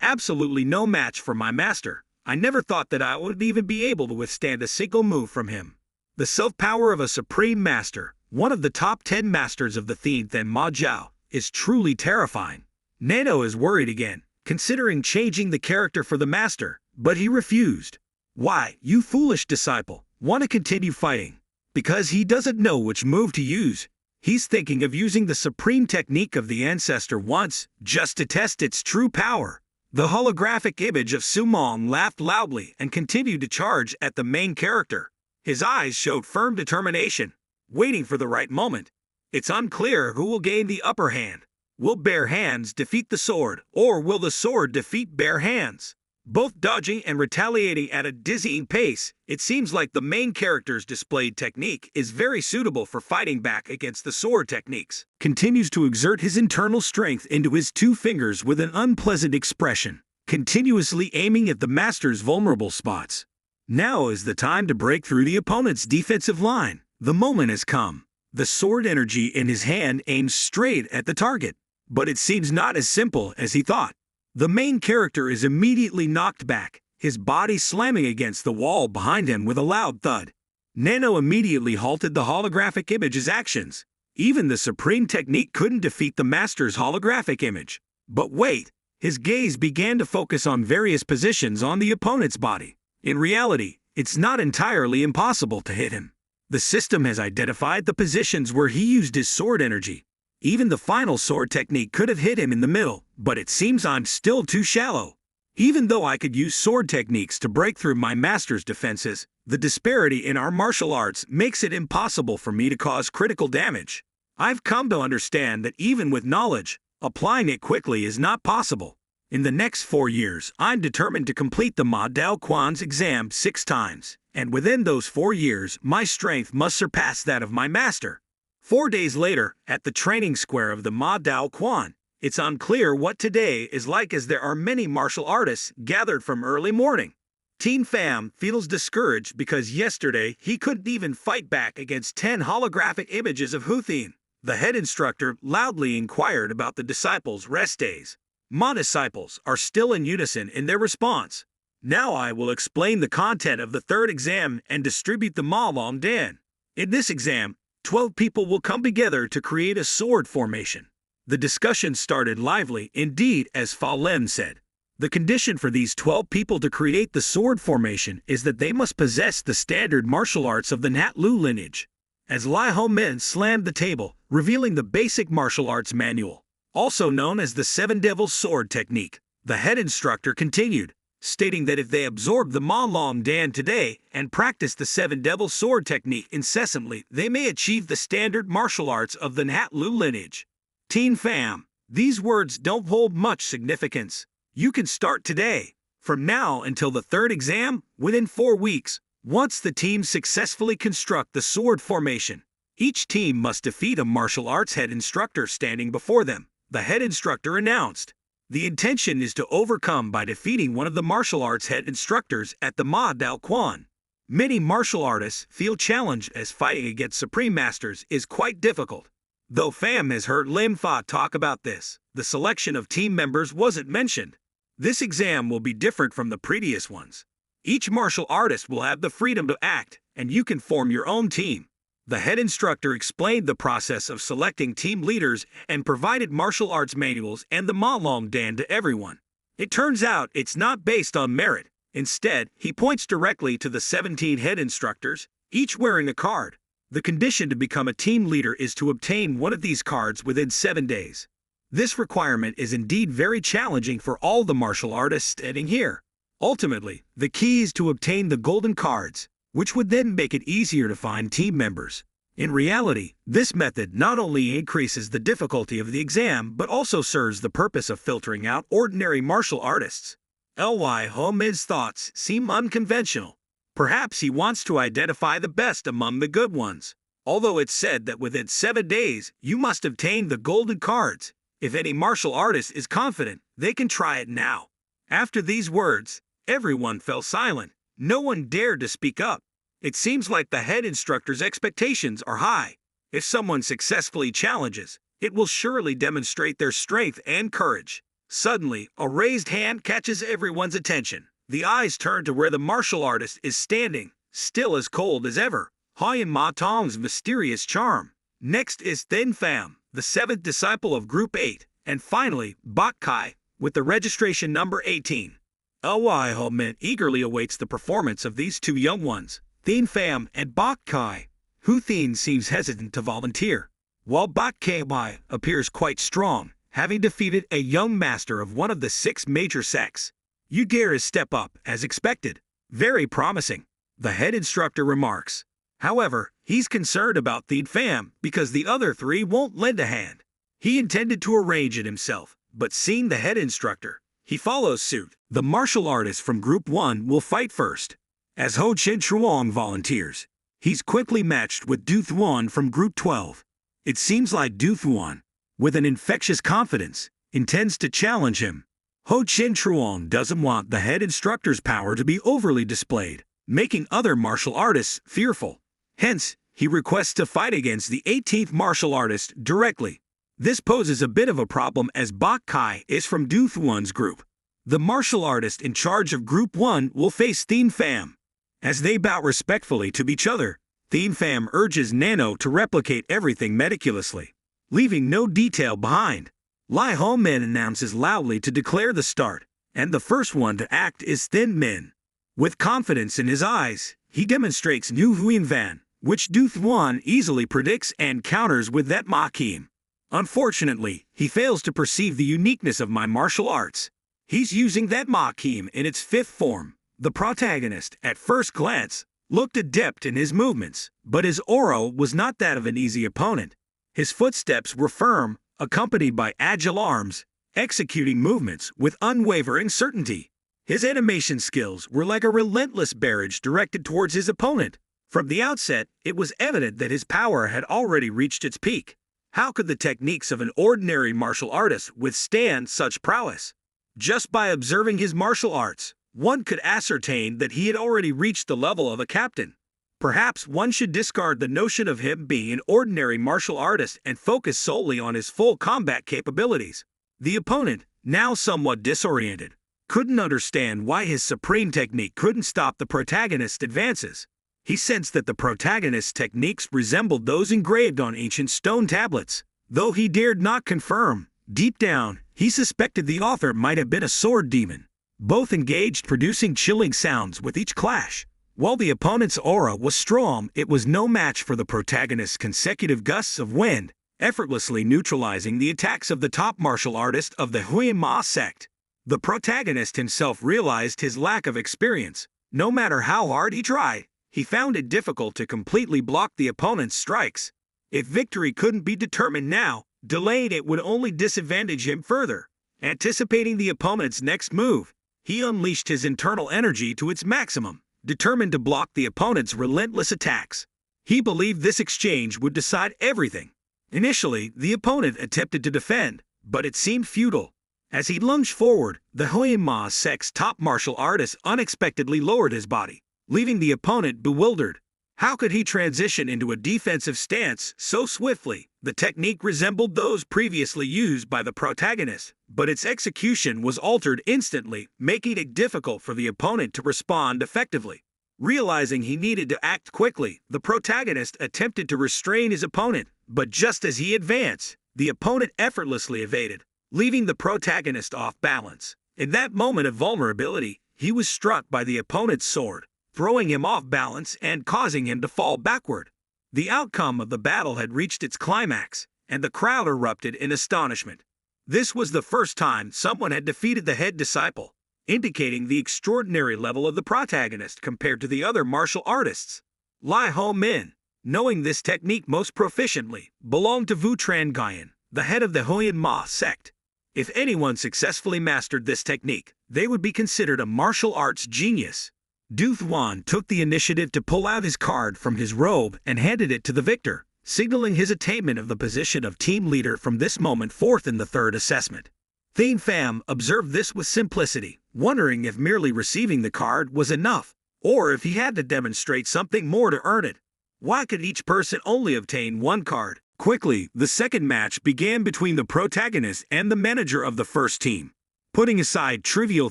absolutely no match for my master, I never thought that I would even be able to withstand a single move from him. The self-power of a supreme master, one of the top 10 masters of the theme Than Ma Jiao, is truly terrifying. NANO is worried again, considering changing the character for the master, but he refused. Why, you foolish disciple, want to continue fighting? Because he doesn't know which move to use. He's thinking of using the supreme technique of the ancestor once, just to test its true power. The holographic image of Sumong laughed loudly and continued to charge at the main character. His eyes showed firm determination, waiting for the right moment. It's unclear who will gain the upper hand. Will bare hands defeat the sword, or will the sword defeat bare hands? Both dodging and retaliating at a dizzying pace, it seems like the main character's displayed technique is very suitable for fighting back against the sword techniques. Continues to exert his internal strength into his two fingers with an unpleasant expression, continuously aiming at the master's vulnerable spots. Now is the time to break through the opponent's defensive line. The moment has come. The sword energy in his hand aims straight at the target, but it seems not as simple as he thought. The main character is immediately knocked back, his body slamming against the wall behind him with a loud thud. NANO immediately halted the holographic image's actions. Even the supreme technique couldn't defeat the master's holographic image. But wait, his gaze began to focus on various positions on the opponent's body. In reality, it's not entirely impossible to hit him. The system has identified the positions where he used his sword energy. Even the final sword technique could have hit him in the middle, but it seems I'm still too shallow. Even though I could use sword techniques to break through my master's defenses, the disparity in our martial arts makes it impossible for me to cause critical damage. I've come to understand that even with knowledge, applying it quickly is not possible. In the next 4 years, I'm determined to complete the Ma Dao Quan's exam 6 times, and within those 4 years, my strength must surpass that of my master. 4 days later, at the training square of the Ma Dao Quan, it's unclear what today is like as there are many martial artists gathered from early morning. Teen Pham feels discouraged because yesterday he couldn't even fight back against 10 holographic images of Huthin. The head instructor loudly inquired about the disciples' rest days. Ma disciples are still in unison in their response. Now I will explain the content of the third exam and distribute the Ma Long Dan. In this exam, 12 people will come together to create a sword formation. The discussion started lively indeed, as Fa Lem said. The condition for these 12 people to create the sword formation is that they must possess the standard martial arts of the Nat Lu lineage. As Lai Ho Men slammed the table, revealing the basic martial arts manual, also known as the Seven Devils Sword Technique, the head instructor continued, stating that if they absorb the Ma Long Dan today and practice the Seven Devils Sword Technique incessantly, they may achieve the standard martial arts of the Nat Lu lineage. Teen Pham, these words don't hold much significance. You can start today. From now until the third exam, within 4 weeks, once the teams successfully construct the sword formation, each team must defeat a martial arts head instructor standing before them, the head instructor announced. The intention is to overcome by defeating one of the martial arts head instructors at the Ma Dao Quan. Many martial artists feel challenged as fighting against supreme masters is quite difficult. Though Pham has heard Lim Fa talk about this, the selection of team members wasn't mentioned. This exam will be different from the previous ones. Each martial artist will have the freedom to act, and you can form your own team. The head instructor explained the process of selecting team leaders and provided martial arts manuals and the Ma Long Dan to everyone. It turns out it's not based on merit. Instead, he points directly to the 17 head instructors, each wearing a card. The condition to become a team leader is to obtain one of these cards within 7 days. This requirement is indeed very challenging for all the martial artists standing here. Ultimately, the key is to obtain the golden cards, which would then make it easier to find team members. In reality, this method not only increases the difficulty of the exam but also serves the purpose of filtering out ordinary martial artists. Ly Ho Mid's thoughts seem unconventional. Perhaps he wants to identify the best among the good ones. Although it's said that within 7 days you must obtain the golden cards, if any martial artist is confident, they can try it now. After these words, everyone fell silent. No one dared to speak up. It seems like the head instructor's expectations are high. If someone successfully challenges, it will surely demonstrate their strength and courage. Suddenly, a raised hand catches everyone's attention. The eyes turn to where the martial artist is standing, still as cold as ever. Hoi Ma Tong's mysterious charm. Next is Thin Pham, the seventh disciple of Group 8, and finally, Bok Kai, with the registration number 18. Ly Ho Min eagerly awaits the performance of these two young ones, Thin Pham and Bok Kai. Hu Thin seems hesitant to volunteer, while Bok Kai appears quite strong, having defeated a young master of one of the 6 major sects. Udgair's step up, as expected. Very promising, the head instructor remarks. However, he's concerned about Thin Pham because the other 3 won't lend a hand. He intended to arrange it himself, but seeing the head instructor, he follows suit. The martial artist from Group 1 will fight first. As Ho Chin Truong volunteers, he's quickly matched with Du Thuan from Group 12. It seems like Du Thuan, with an infectious confidence, intends to challenge him. Ho Chin Truong doesn't want the head instructor's power to be overly displayed, making other martial artists fearful. Hence, he requests to fight against the 18th martial artist directly. This poses a bit of a problem as Bok Kai is from Du Thuan's group. The martial artist in charge of Group 1 will face Thin Pham. As they bow respectfully to each other, Thin Pham urges NANO to replicate everything meticulously, leaving no detail behind. Ly Ho Min announces loudly to declare the start, and the first one to act is Thin Min. With confidence in his eyes, he demonstrates Nu Huyen Van, which Du Thuan easily predicts and counters with that Ma Kim. Unfortunately, he fails to perceive the uniqueness of my martial arts. He's using that Ma Kim in its 5th form. The protagonist, at first glance, looked adept in his movements, but his aura was not that of an easy opponent. His footsteps were firm, accompanied by agile arms, executing movements with unwavering certainty. His animation skills were like a relentless barrage directed towards his opponent. From the outset, it was evident that his power had already reached its peak. How could the techniques of an ordinary martial artist withstand such prowess? Just by observing his martial arts, one could ascertain that he had already reached the level of a captain. Perhaps one should discard the notion of him being an ordinary martial artist and focus solely on his full combat capabilities. The opponent, now somewhat disoriented, couldn't understand why his supreme technique couldn't stop the protagonist's advances. He sensed that the protagonist's techniques resembled those engraved on ancient stone tablets. Though he dared not confirm, deep down, he suspected the author might have been a sword demon. Both engaged, producing chilling sounds with each clash. While the opponent's aura was strong, it was no match for the protagonist's consecutive gusts of wind, effortlessly neutralizing the attacks of the top martial artist of the Huyen Ma sect. The protagonist himself realized his lack of experience. No matter how hard he tried, he found it difficult to completely block the opponent's strikes. If victory couldn't be determined now, delaying it would only disadvantage him further. Anticipating the opponent's next move, he unleashed his internal energy to its maximum, determined to block the opponent's relentless attacks. He believed this exchange would decide everything. Initially, the opponent attempted to defend, but it seemed futile. As he lunged forward, the Huyen Ma sect's top martial artist unexpectedly lowered his body, leaving the opponent bewildered. How could he transition into a defensive stance so swiftly? The technique resembled those previously used by the protagonist, but its execution was altered instantly, making it difficult for the opponent to respond effectively. Realizing he needed to act quickly, the protagonist attempted to restrain his opponent, but just as he advanced, the opponent effortlessly evaded, leaving the protagonist off balance. In that moment of vulnerability, he was struck by the opponent's sword, throwing him off balance and causing him to fall backward. The outcome of the battle had reached its climax, and the crowd erupted in astonishment. This was the first time someone had defeated the head disciple, indicating the extraordinary level of the protagonist compared to the other martial artists. Ly Ho Min, knowing this technique most proficiently, belonged to Vu Tran Guyan, the head of the Huyen Ma sect. If anyone successfully mastered this technique, they would be considered a martial arts genius. Du Thuan took the initiative to pull out his card from his robe and handed it to the victor, signaling his attainment of the position of team leader from this moment forth in the third assessment. Thin Pham observed this with simplicity, wondering if merely receiving the card was enough, or if he had to demonstrate something more to earn it. Why could each person only obtain one card? Quickly, the second match began between the protagonist and the manager of the first team. Putting aside trivial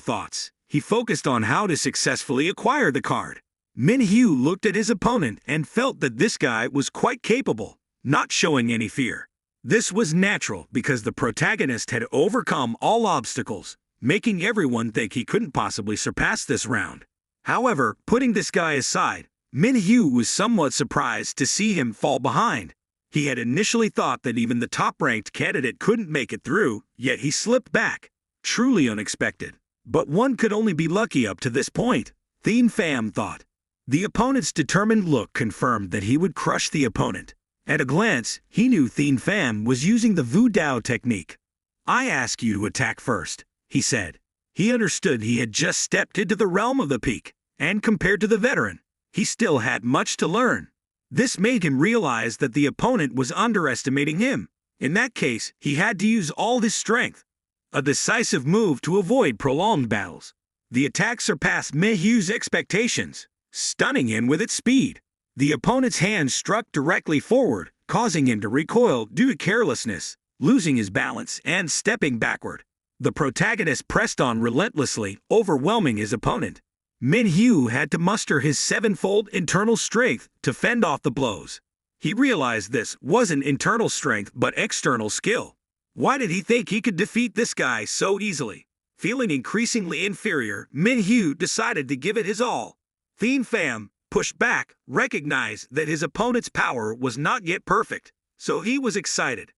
thoughts, he focused on how to successfully acquire the card. Min-hyu looked at his opponent and felt that this guy was quite capable, not showing any fear. This was natural because the protagonist had overcome all obstacles, making everyone think he couldn't possibly surpass this round. However, putting this guy aside, Min-hyu was somewhat surprised to see him fall behind. He had initially thought that even the top-ranked candidate couldn't make it through, yet he slipped back. Truly unexpected. But one could only be lucky up to this point, Thien Pham thought. The opponent's determined look confirmed that he would crush the opponent. At a glance, he knew Thien Pham was using the Vu Dao technique. "I ask you to attack first," he said. He understood he had just stepped into the realm of the peak, and compared to the veteran, he still had much to learn. This made him realize that the opponent was underestimating him. In that case, he had to use all his strength. A decisive move to avoid prolonged battles. The attack surpassed Min-hyu's expectations, stunning him with its speed. The opponent's hand struck directly forward, causing him to recoil due to carelessness, losing his balance and stepping backward. The protagonist pressed on relentlessly, overwhelming his opponent. Min-hyu had to muster his sevenfold internal strength to fend off the blows. He realized this wasn't internal strength but external skill. Why did he think he could defeat this guy so easily? Feeling increasingly inferior, Min-hyu decided to give it his all. Thien Pham pushed back, recognized that his opponent's power was not yet perfect, so he was excited.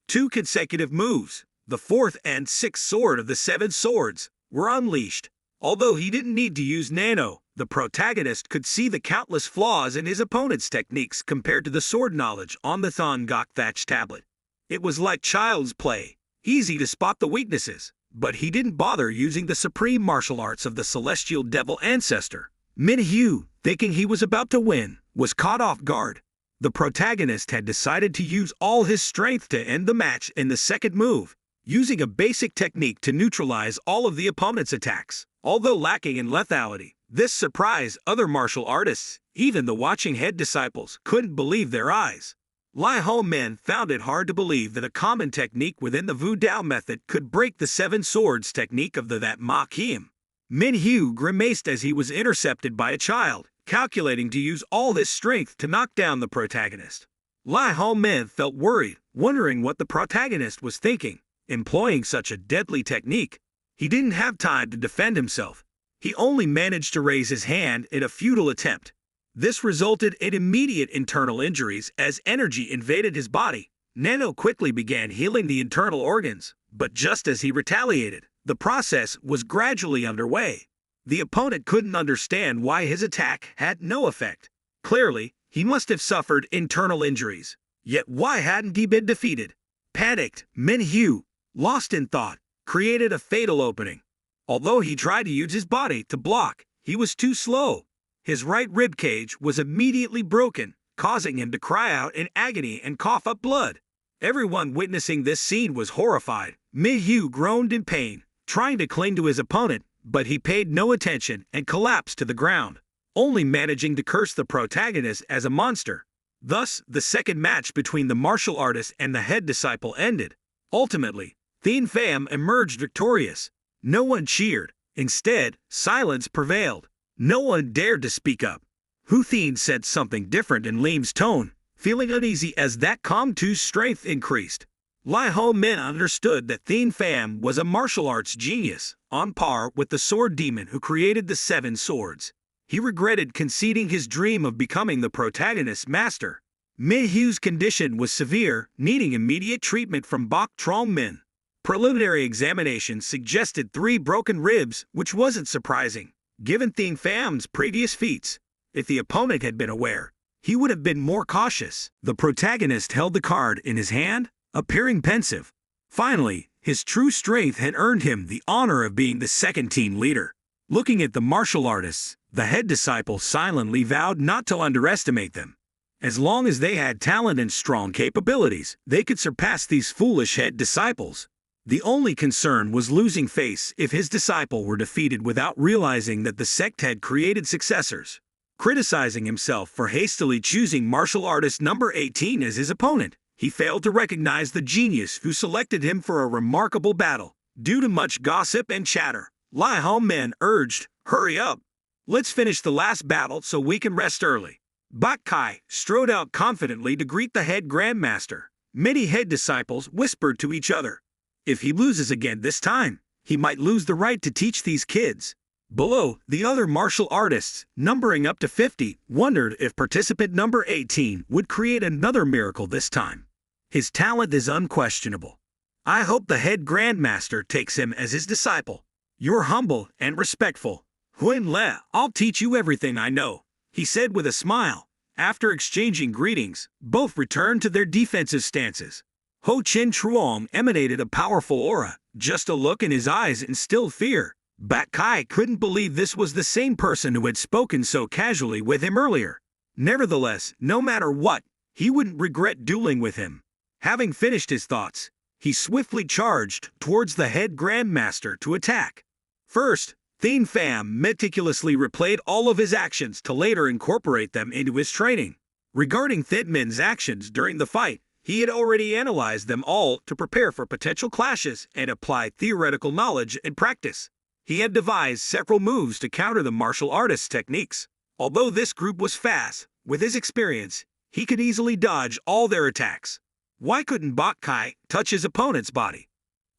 2 consecutive moves, the 4th and 6th sword of the 7 swords, were unleashed. Although he didn't need to use NANO, the protagonist could see the countless flaws in his opponent's techniques compared to the sword knowledge on the Thongok Thatch tablet. It was like child's play, easy to spot the weaknesses, but he didn't bother using the supreme martial arts of the celestial devil ancestor. Min-hyu, thinking he was about to win, was caught off guard. The protagonist had decided to use all his strength to end the match in the second move, using a basic technique to neutralize all of the opponent's attacks. Although lacking in lethality, this surprised other martial artists. Even the watching head disciples couldn't believe their eyes. Lai Ho Men found it hard to believe that a common technique within the Vu Dao method could break the 7 swords technique of the That Ma Kiem. Min-hyu grimaced as he was intercepted by a child, calculating to use all his strength to knock down the protagonist. Lai Ho Men felt worried, wondering what the protagonist was thinking, employing such a deadly technique. He didn't have time to defend himself. He only managed to raise his hand in a futile attempt. This resulted in immediate internal injuries as energy invaded his body. NANO quickly began healing the internal organs, but just as he retaliated, the process was gradually underway. The opponent couldn't understand why his attack had no effect. Clearly, he must have suffered internal injuries. Yet why hadn't he been defeated? Panicked, Min-hyu, lost in thought, created a fatal opening. Although he tried to use his body to block, he was too slow. His right rib cage was immediately broken, causing him to cry out in agony and cough up blood. Everyone witnessing this scene was horrified. Min-hyu groaned in pain, trying to cling to his opponent, but he paid no attention and collapsed to the ground, only managing to curse the protagonist as a monster. Thus, the second match between the martial artist and the head disciple ended. Ultimately, Thien Pham emerged victorious. No one cheered. Instead, silence prevailed. No one dared to speak up. Hu Thien said something different in Lim's tone, feeling uneasy as that calm two's strength increased. Lai Ho Men understood that Thien Pham was a martial arts genius, on par with the sword demon who created the 7 swords. He regretted conceding his dream of becoming the protagonist's master. Min-hyu's condition was severe, needing immediate treatment from Bok Trong Min. Preliminary examination suggested 3 broken ribs, which wasn't surprising, given Thien Pham's previous feats. If the opponent had been aware, he would have been more cautious. The protagonist held the card in his hand, appearing pensive. Finally, his true strength had earned him the honor of being the second team leader. Looking at the martial artists, the head disciple silently vowed not to underestimate them. As long as they had talent and strong capabilities, they could surpass these foolish head disciples. The only concern was losing face if his disciple were defeated without realizing that the sect had created successors. Criticizing himself for hastily choosing martial artist number 18 as his opponent, He failed to recognize the genius who selected him for a remarkable battle. Due to much gossip and chatter, Lai Hong Men urged, "Hurry up! Let's finish the last battle so we can rest early." Bak Kai strode out confidently to greet the head grandmaster. Many head disciples whispered to each other, "If he loses again this time, he might lose the right to teach these kids." Below, the other martial artists, numbering up to 50, wondered if participant number 18 would create another miracle this time. His talent is unquestionable. I hope the head grandmaster takes him as his disciple. You're humble and respectful. Huyen Le, I'll teach you everything I know, he said with a smile. After exchanging greetings, both returned to their defensive stances. Ho Chin Truong emanated a powerful aura. Just a look in his eyes instilled fear. Bak Kai couldn't believe this was the same person who had spoken so casually with him earlier. Nevertheless, no matter what, he wouldn't regret dueling with him. Having finished his thoughts, he swiftly charged towards the head grandmaster to attack. First, Thien Pham meticulously replayed all of his actions to later incorporate them into his training. Regarding Thien Min's actions during the fight, he had already analyzed them all to prepare for potential clashes and apply theoretical knowledge and practice. He had devised several moves to counter the martial artist's techniques. Although this group was fast, with his experience, he could easily dodge all their attacks. Why couldn't Bak Kai touch his opponent's body?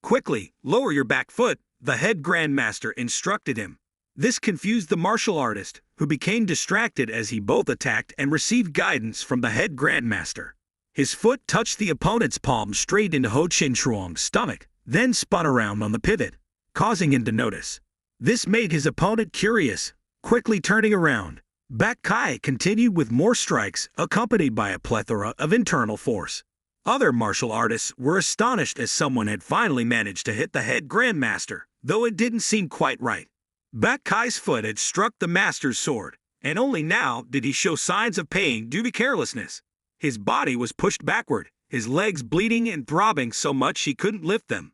"Quickly, lower your back foot," the head grandmaster instructed him. This confused the martial artist, who became distracted as he both attacked and received guidance from the head grandmaster. His foot touched the opponent's palm straight into Ho Chin Truong's stomach, then spun around on the pivot, causing him to notice. This made his opponent curious, quickly turning around. Bak Kai continued with more strikes, accompanied by a plethora of internal force. Other martial artists were astonished as someone had finally managed to hit the head grandmaster, though it didn't seem quite right. Bak Kai's foot had struck the master's sword, and only now did he show signs of pain due to carelessness. His body was pushed backward, his legs bleeding and throbbing so much he couldn't lift them.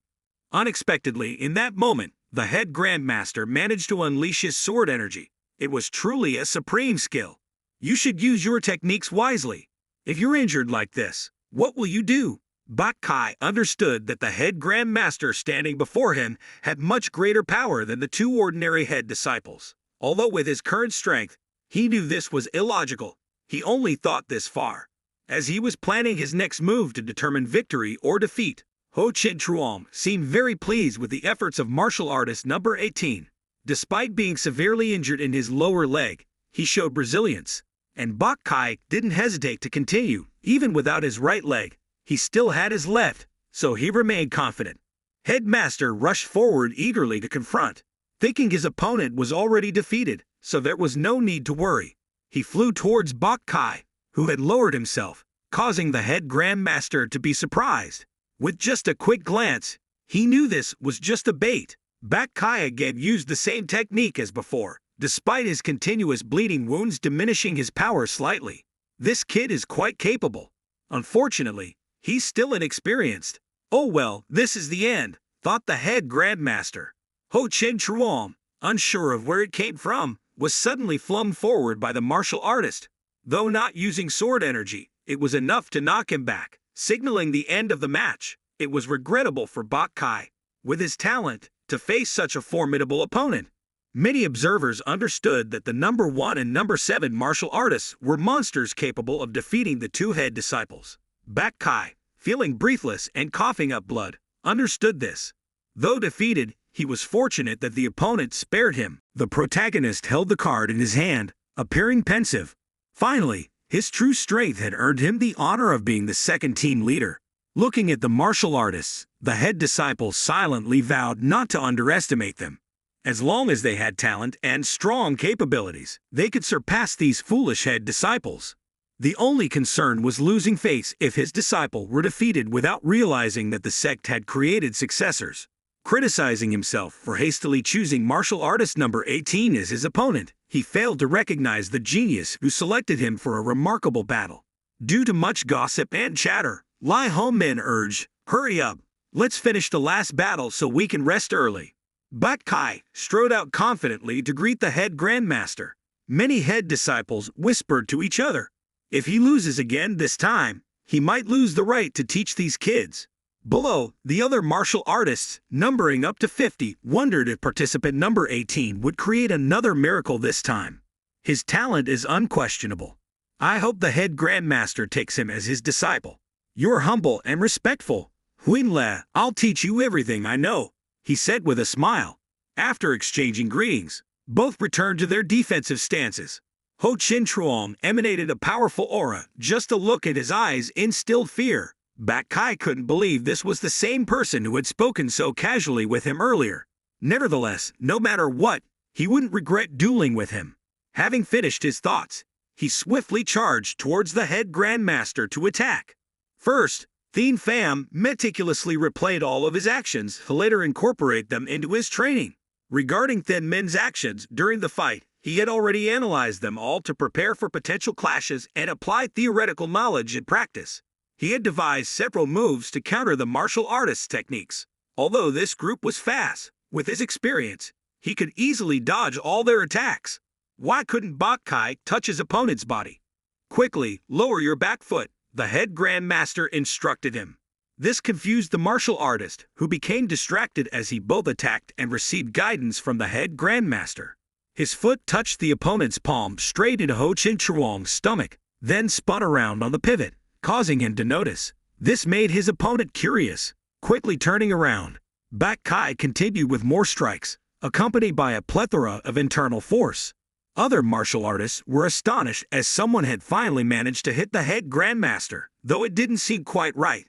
Unexpectedly, in that moment, the head grandmaster managed to unleash his sword energy. It was truly a supreme skill. You should use your techniques wisely. If you're injured like this, what will you do? Bak Kai understood that the head grandmaster standing before him had much greater power than the two ordinary head disciples. Although with his current strength, he knew this was illogical. He only thought this far. As he was planning his next move to determine victory or defeat, Ho Chin Truong seemed very pleased with the efforts of martial artist number 18. Despite being severely injured in his lower leg, he showed resilience, and Bak Kai didn't hesitate to continue. Even without his right leg, he still had his left, so he remained confident. Headmaster rushed forward eagerly to confront, thinking his opponent was already defeated, so there was no need to worry. He flew towards Bak Kai, who had lowered himself, causing the head grandmaster to be surprised. With just a quick glance, he knew this was just a bait. Bak Kai again used the same technique as before, despite his continuous bleeding wounds diminishing his power slightly. This kid is quite capable. Unfortunately, he's still inexperienced. Oh well, this is the end, thought the head grandmaster. Ho Chin Truong, unsure of where it came from, was suddenly flung forward by the martial artist. Though not using sword energy, it was enough to knock him back, signaling the end of the match. It was regrettable for Bak Kai, with his talent, to face such a formidable opponent. Many observers understood that the number 1 and number 7 martial artists were monsters capable of defeating the two head disciples. Bak Kai, feeling breathless and coughing up blood, understood this. Though defeated, he was fortunate that the opponent spared him. The protagonist held the card in his hand, appearing pensive. Finally, his true strength had earned him the honor of being the second team leader. Looking at the martial artists, the head disciples silently vowed not to underestimate them. As long as they had talent and strong capabilities, they could surpass these foolish head disciples. The only concern was losing face if his disciple were defeated without realizing that the sect had created successors. Criticizing himself for hastily choosing martial artist number 18 as his opponent, he failed to recognize the genius who selected him for a remarkable battle. Due to much gossip and chatter, Lai Hong Men urged, "Hurry up, let's finish the last battle so we can rest early." Bak Kai strode out confidently to greet the head grandmaster. Many head disciples whispered to each other, "If he loses again this time, he might lose the right to teach these kids. Below, the other martial artists, numbering up to 50, wondered if participant number 18 would create another miracle this time. His talent is unquestionable. I hope the head grandmaster takes him as his disciple. You're humble and respectful. Huinle, I'll teach you everything I know, he said with a smile. After exchanging greetings, both returned to their defensive stances. Ho Chin Truong emanated a powerful aura. Just a look at his eyes instilled fear. Bak Kai couldn't believe this was the same person who had spoken so casually with him earlier. Nevertheless, no matter what, he wouldn't regret dueling with him. Having finished his thoughts, he swiftly charged towards the head grandmaster to attack. First, Thien Pham meticulously replayed all of his actions to later incorporate them into his training. Regarding Thien Min's actions during the fight, he had already analyzed them all to prepare for potential clashes and apply theoretical knowledge in practice. He had devised several moves to counter the martial artist's techniques. Although this group was fast, with his experience, he could easily dodge all their attacks. Why couldn't Bak Kai touch his opponent's body? Quickly, lower your back foot, the head grandmaster instructed him. This confused the martial artist, who became distracted as he both attacked and received guidance from the head grandmaster. His foot touched the opponent's palm straight into Ho Chin Truong's stomach, then spun around on the pivot, causing him to notice. This made his opponent curious. Quickly turning around, Bak Kai continued with more strikes, accompanied by a plethora of internal force. Other martial artists were astonished as someone had finally managed to hit the head grandmaster, though it didn't seem quite right.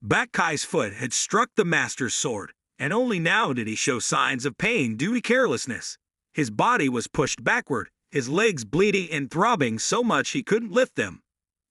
Bak Kai's foot had struck the master's sword, and only now did he show signs of pain due to carelessness. His body was pushed backward, his legs bleeding and throbbing so much he couldn't lift them.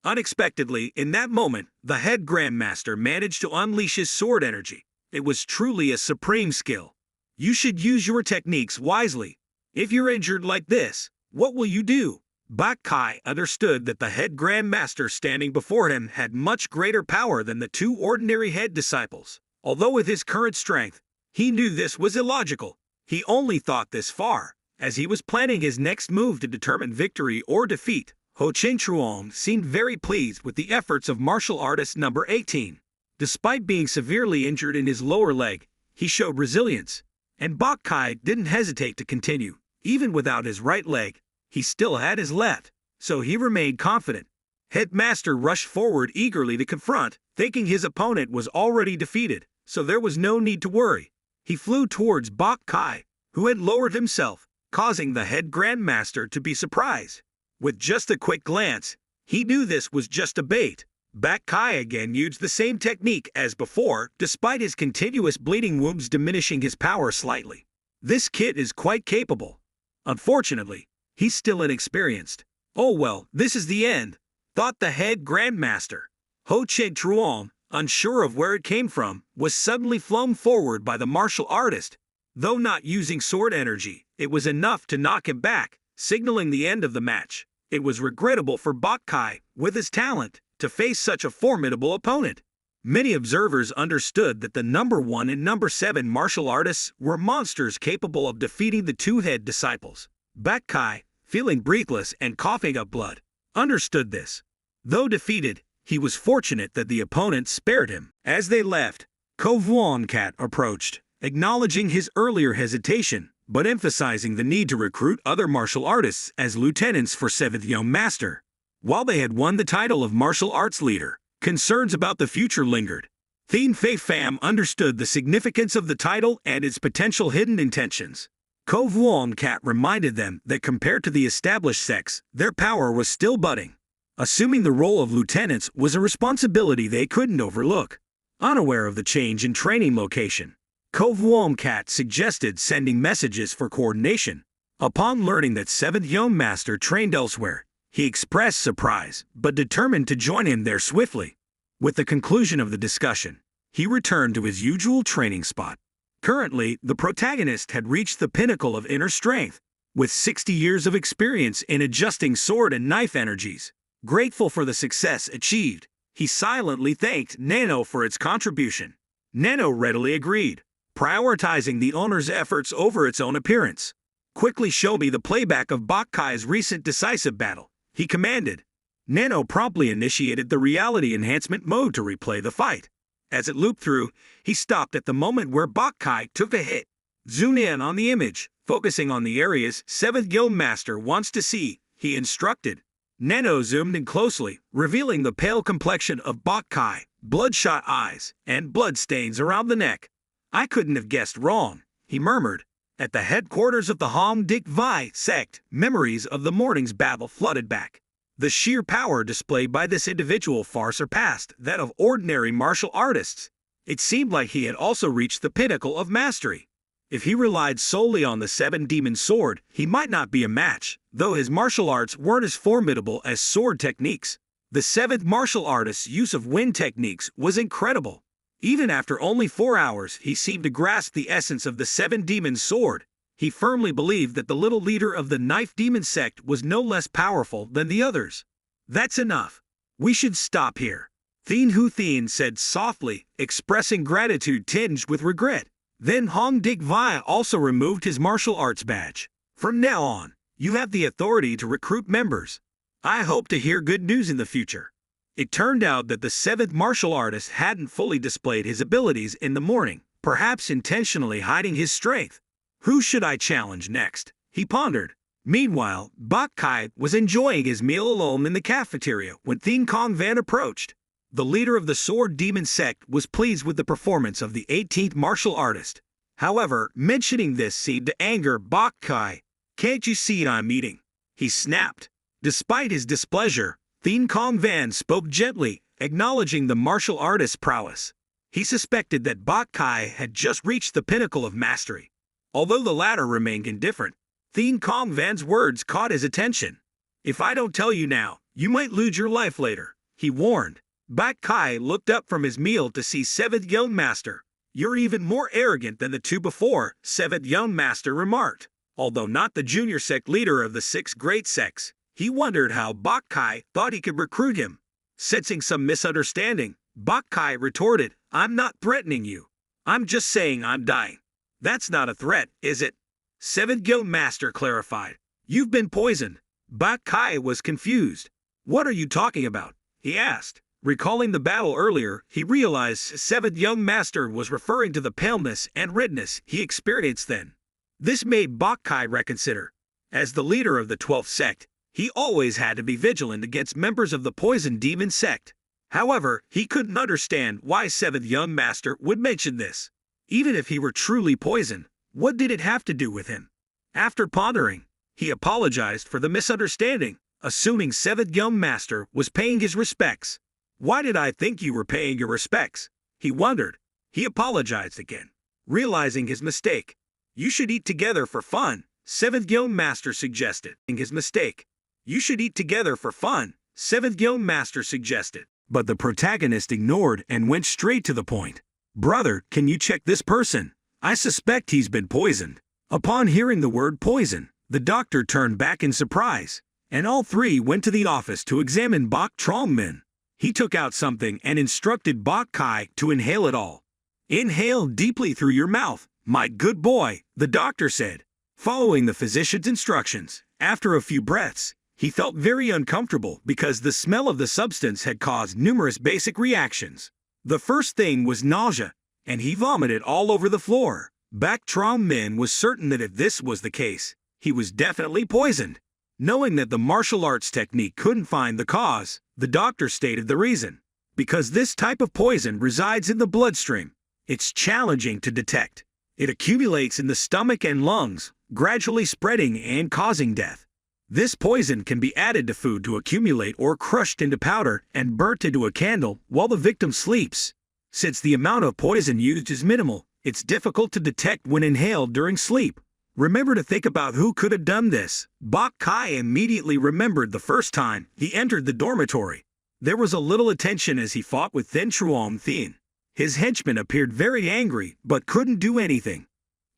Unexpectedly, in that moment, the head grandmaster managed to unleash his sword energy. It was truly a supreme skill. You should use your techniques wisely. If you're injured like this, what will you do? Bak Kai understood that the head grandmaster standing before him had much greater power than the two ordinary head disciples. Although with his current strength, he knew this was illogical. He only thought this far, as he was planning his next move to determine victory or defeat. Ho Chin Truong seemed very pleased with the efforts of martial artist number 18. Despite being severely injured in his lower leg, he showed resilience, and Bak Kai didn't hesitate to continue. Even without his right leg, he still had his left, so he remained confident. Headmaster rushed forward eagerly to confront, thinking his opponent was already defeated, so there was no need to worry. He flew towards Bak Kai, who had lowered himself, causing the head grandmaster to be surprised. With just a quick glance, he knew this was just a bait. Bak Kai again used the same technique as before, despite his continuous bleeding wounds diminishing his power slightly. This kid is quite capable. Unfortunately, he's still inexperienced. Oh well, this is the end, thought the head grandmaster. Ho Chin Truong, unsure of where it came from, was suddenly flung forward by the martial artist. Though not using sword energy, it was enough to knock him back, signaling the end of the match. It was regrettable for Bak Kai, with his talent, to face such a formidable opponent. Many observers understood that the number 1 and number 7 martial artists were monsters capable of defeating the two head disciples. Bak Kai, feeling breathless and coughing up blood, understood this. Though defeated, he was fortunate that the opponent spared him. As they left, Ko Vuong Kat approached, acknowledging his earlier hesitation, but emphasizing the need to recruit other martial artists as lieutenants for 7th Young Master. While they had won the title of martial arts leader, concerns about the future lingered. Thien Pham understood the significance of the title and its potential hidden intentions. Ko Vuong Kat reminded them that compared to the established sects, their power was still budding. Assuming the role of lieutenants was a responsibility they couldn't overlook. Unaware of the change in training location, Ko Vuong Kat suggested sending messages for coordination. Upon learning that 7th Young Master trained elsewhere, he expressed surprise, but determined to join him there swiftly. With the conclusion of the discussion, he returned to his usual training spot. Currently, the protagonist had reached the pinnacle of inner strength, with 60 years of experience in adjusting sword and knife energies. Grateful for the success achieved, he silently thanked NANO for its contribution. NANO readily agreed, prioritizing the owner's efforts over its own appearance. Quickly show me the playback of Bak Kai's recent decisive battle, he commanded. NANO promptly initiated the reality enhancement mode to replay the fight. As it looped through, he stopped at the moment where Bok Kai took a hit. Zoom in on the image, focusing on the areas 7th Guild Master wants to see, he instructed. NANO zoomed in closely, revealing the pale complexion of Bok Kai, bloodshot eyes, and bloodstains around the neck. I couldn't have guessed wrong, he murmured. At the headquarters of the Hong Dik Vi sect, memories of the morning's battle flooded back. The sheer power displayed by this individual far surpassed that of ordinary martial artists. It seemed like he had also reached the pinnacle of mastery. If he relied solely on the 7-demon sword, he might not be a match, though his martial arts weren't as formidable as sword techniques. The 7th martial artist's use of wind techniques was incredible. Even after only 4 hours, he seemed to grasp the essence of the 7-demon sword. He firmly believed that the little leader of the Knife Demon sect was no less powerful than the others. That's enough. We should stop here. Thien Hu Thien said softly, expressing gratitude tinged with regret. Then Hong Dik Vi also removed his martial arts badge. From now on, you have the authority to recruit members. I hope to hear good news in the future. It turned out that the 7th martial artist hadn't fully displayed his abilities in the morning, perhaps intentionally hiding his strength. Who should I challenge next? He pondered. Meanwhile, Bok Kai was enjoying his meal alone in the cafeteria when Thien Kong Van approached. The leader of the Sword Demon sect was pleased with the performance of the 18th martial artist. However, mentioning this seemed to anger Bok Kai. Can't you see I'm eating? He snapped. Despite his displeasure, Thien Kong Van spoke gently, acknowledging the martial artist's prowess. He suspected that Bok Kai had just reached the pinnacle of mastery. Although the latter remained indifferent, Thien Kong Van's words caught his attention. If I don't tell you now, you might lose your life later, he warned. Bok Kai looked up from his meal to see 7th Guild Master. You're even more arrogant than the two before, 7th Guild Master remarked. Although not the junior sect leader of the 6 great sects, he wondered how Bok Kai thought he could recruit him. Sensing some misunderstanding, Bok Kai retorted, I'm not threatening you. I'm just saying I'm dying. That's not a threat, is it? 7th Guild Master clarified. You've been poisoned. Bok Kai was confused. What are you talking about? He asked. Recalling the battle earlier, he realized 7th Guild Master was referring to the paleness and redness he experienced then. This made Bok Kai reconsider. As the leader of the 12th sect, he always had to be vigilant against members of the Poison Demon sect. However, he couldn't understand why 7th Guild Master would mention this. Even if he were truly poisoned, what did it have to do with him? After pondering, he apologized for the misunderstanding, assuming 7th Guild Master was paying his respects. Why did I think you were paying your respects? He wondered. He apologized again, realizing his mistake. You should eat together for fun, 7th Guild Master suggested. His mistake. You should eat together for fun, 7th Guild Master suggested. But the protagonist ignored and went straight to the point. Brother, can you check this person? I suspect he's been poisoned. Upon hearing the word poison, the doctor turned back in surprise, and all three went to the office to examine Bok Trong-min. He took out something and instructed Bok Kai to inhale it all. Inhale deeply through your mouth, my good boy, the doctor said. Following the physician's instructions, after a few breaths, he felt very uncomfortable because the smell of the substance had caused numerous basic reactions. The first thing was nausea, and he vomited all over the floor. Bok Trong-min was certain that if this was the case, he was definitely poisoned. Knowing that the martial arts technique couldn't find the cause, the doctor stated the reason. Because this type of poison resides in the bloodstream, it's challenging to detect. It accumulates in the stomach and lungs, gradually spreading and causing death. This poison can be added to food to accumulate or crushed into powder and burnt into a candle while the victim sleeps. Since the amount of poison used is minimal, it's difficult to detect when inhaled during sleep. Remember to think about who could have done this. Bok Kai immediately remembered the first time he entered the dormitory. There was a little attention as he fought with Thin Truong Thien. His henchman appeared very angry but couldn't do anything.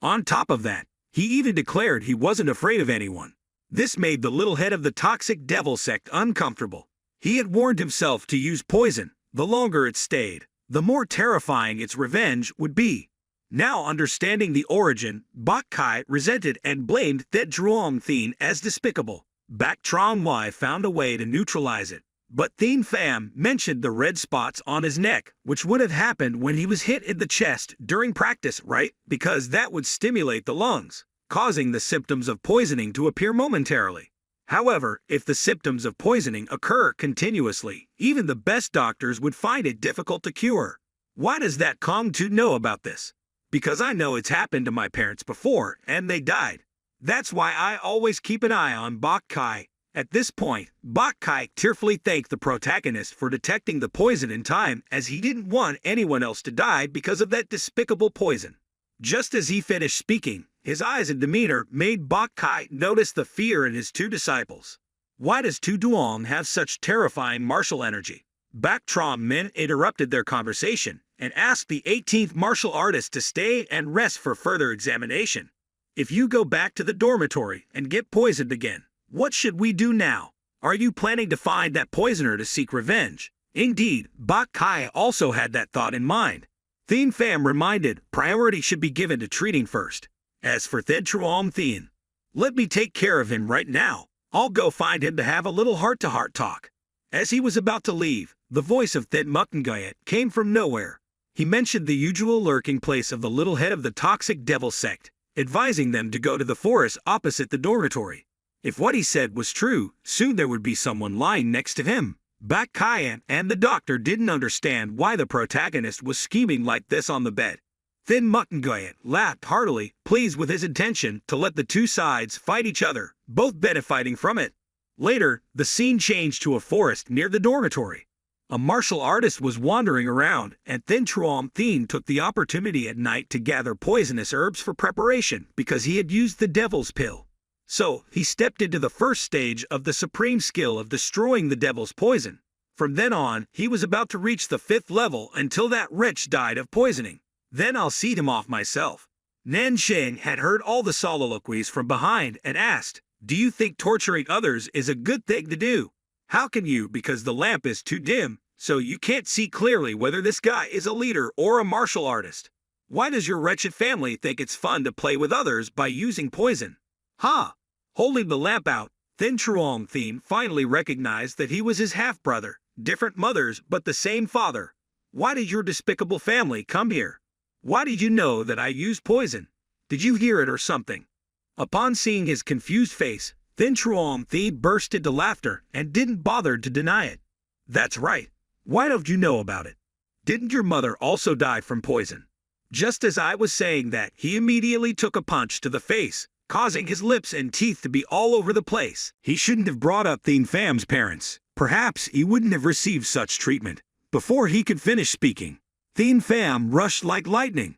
On top of that, he even declared he wasn't afraid of anyone. This made the little head of the toxic devil sect uncomfortable. He had warned himself to use poison. The longer it stayed, the more terrifying its revenge would be. Now understanding the origin, Bok Kai resented and blamed Thin Truong Thien as despicable. Bok Trong Wai found a way to neutralize it. But Thien Pham mentioned the red spots on his neck, which would have happened when he was hit in the chest during practice, right? Because that would stimulate the lungs, causing the symptoms of poisoning to appear momentarily. However, if the symptoms of poisoning occur continuously, even the best doctors would find it difficult to cure. Why does that Kong Tu know about this? Because I know it's happened to my parents before, and they died. That's why I always keep an eye on Bok Kai. At this point, Bok Kai tearfully thanked the protagonist for detecting the poison in time, as he didn't want anyone else to die because of that despicable poison. Just as he finished speaking, his eyes and demeanor made Bok Kai notice the fear in his two disciples. Why does Tu Duong have such terrifying martial energy? Bak Trom Min interrupted their conversation and asked the 18th martial artist to stay and rest for further examination. If you go back to the dormitory and get poisoned again, what should we do now? Are you planning to find that poisoner to seek revenge? Indeed, Bok Kai also had that thought in mind. Thien Pham reminded priority should be given to treating first. As for Thien Truong Thien, let me take care of him right now. I'll go find him to have a little heart-to-heart talk. As he was about to leave, the voice of Thien Muktangayat came from nowhere. He mentioned the usual lurking place of the little head of the toxic devil sect, advising them to go to the forest opposite the dormitory. If what he said was true, soon there would be someone lying next to him. Bak Kayan and the doctor didn't understand why the protagonist was scheming like this on the bed. Thien Muktangayat laughed heartily, pleased with his intention to let the two sides fight each other, both benefiting from it. Later, the scene changed to a forest near the dormitory. A martial artist was wandering around, and Thien Truong Thien took the opportunity at night to gather poisonous herbs for preparation because he had used the devil's pill. So, he stepped into the first stage of the supreme skill of destroying the devil's poison. From then on, he was about to reach the 5th level until that wretch died of poisoning. Then I'll see him off myself. Nan Sheng had heard all the soliloquies from behind and asked, do you think torturing others is a good thing to do? How can you, because the lamp is too dim, so you can't see clearly whether this guy is a leader or a martial artist? Why does your wretched family think it's fun to play with others by using poison? Ha! Holding the lamp out, Thien Truong Thien finally recognized that he was his half-brother, different mothers but the same father. Why did your despicable family come here? Why did you know that I used poison? Did you hear it or something? Upon seeing his confused face, Thien Truong Thien burst into laughter and didn't bother to deny it. That's right. Why don't you know about it? Didn't your mother also die from poison? Just as I was saying that, he immediately took a punch to the face, causing his lips and teeth to be all over the place. He shouldn't have brought up Thien Pham's parents. Perhaps he wouldn't have received such treatment. Before he could finish speaking, Thien Pham rushed like lightning.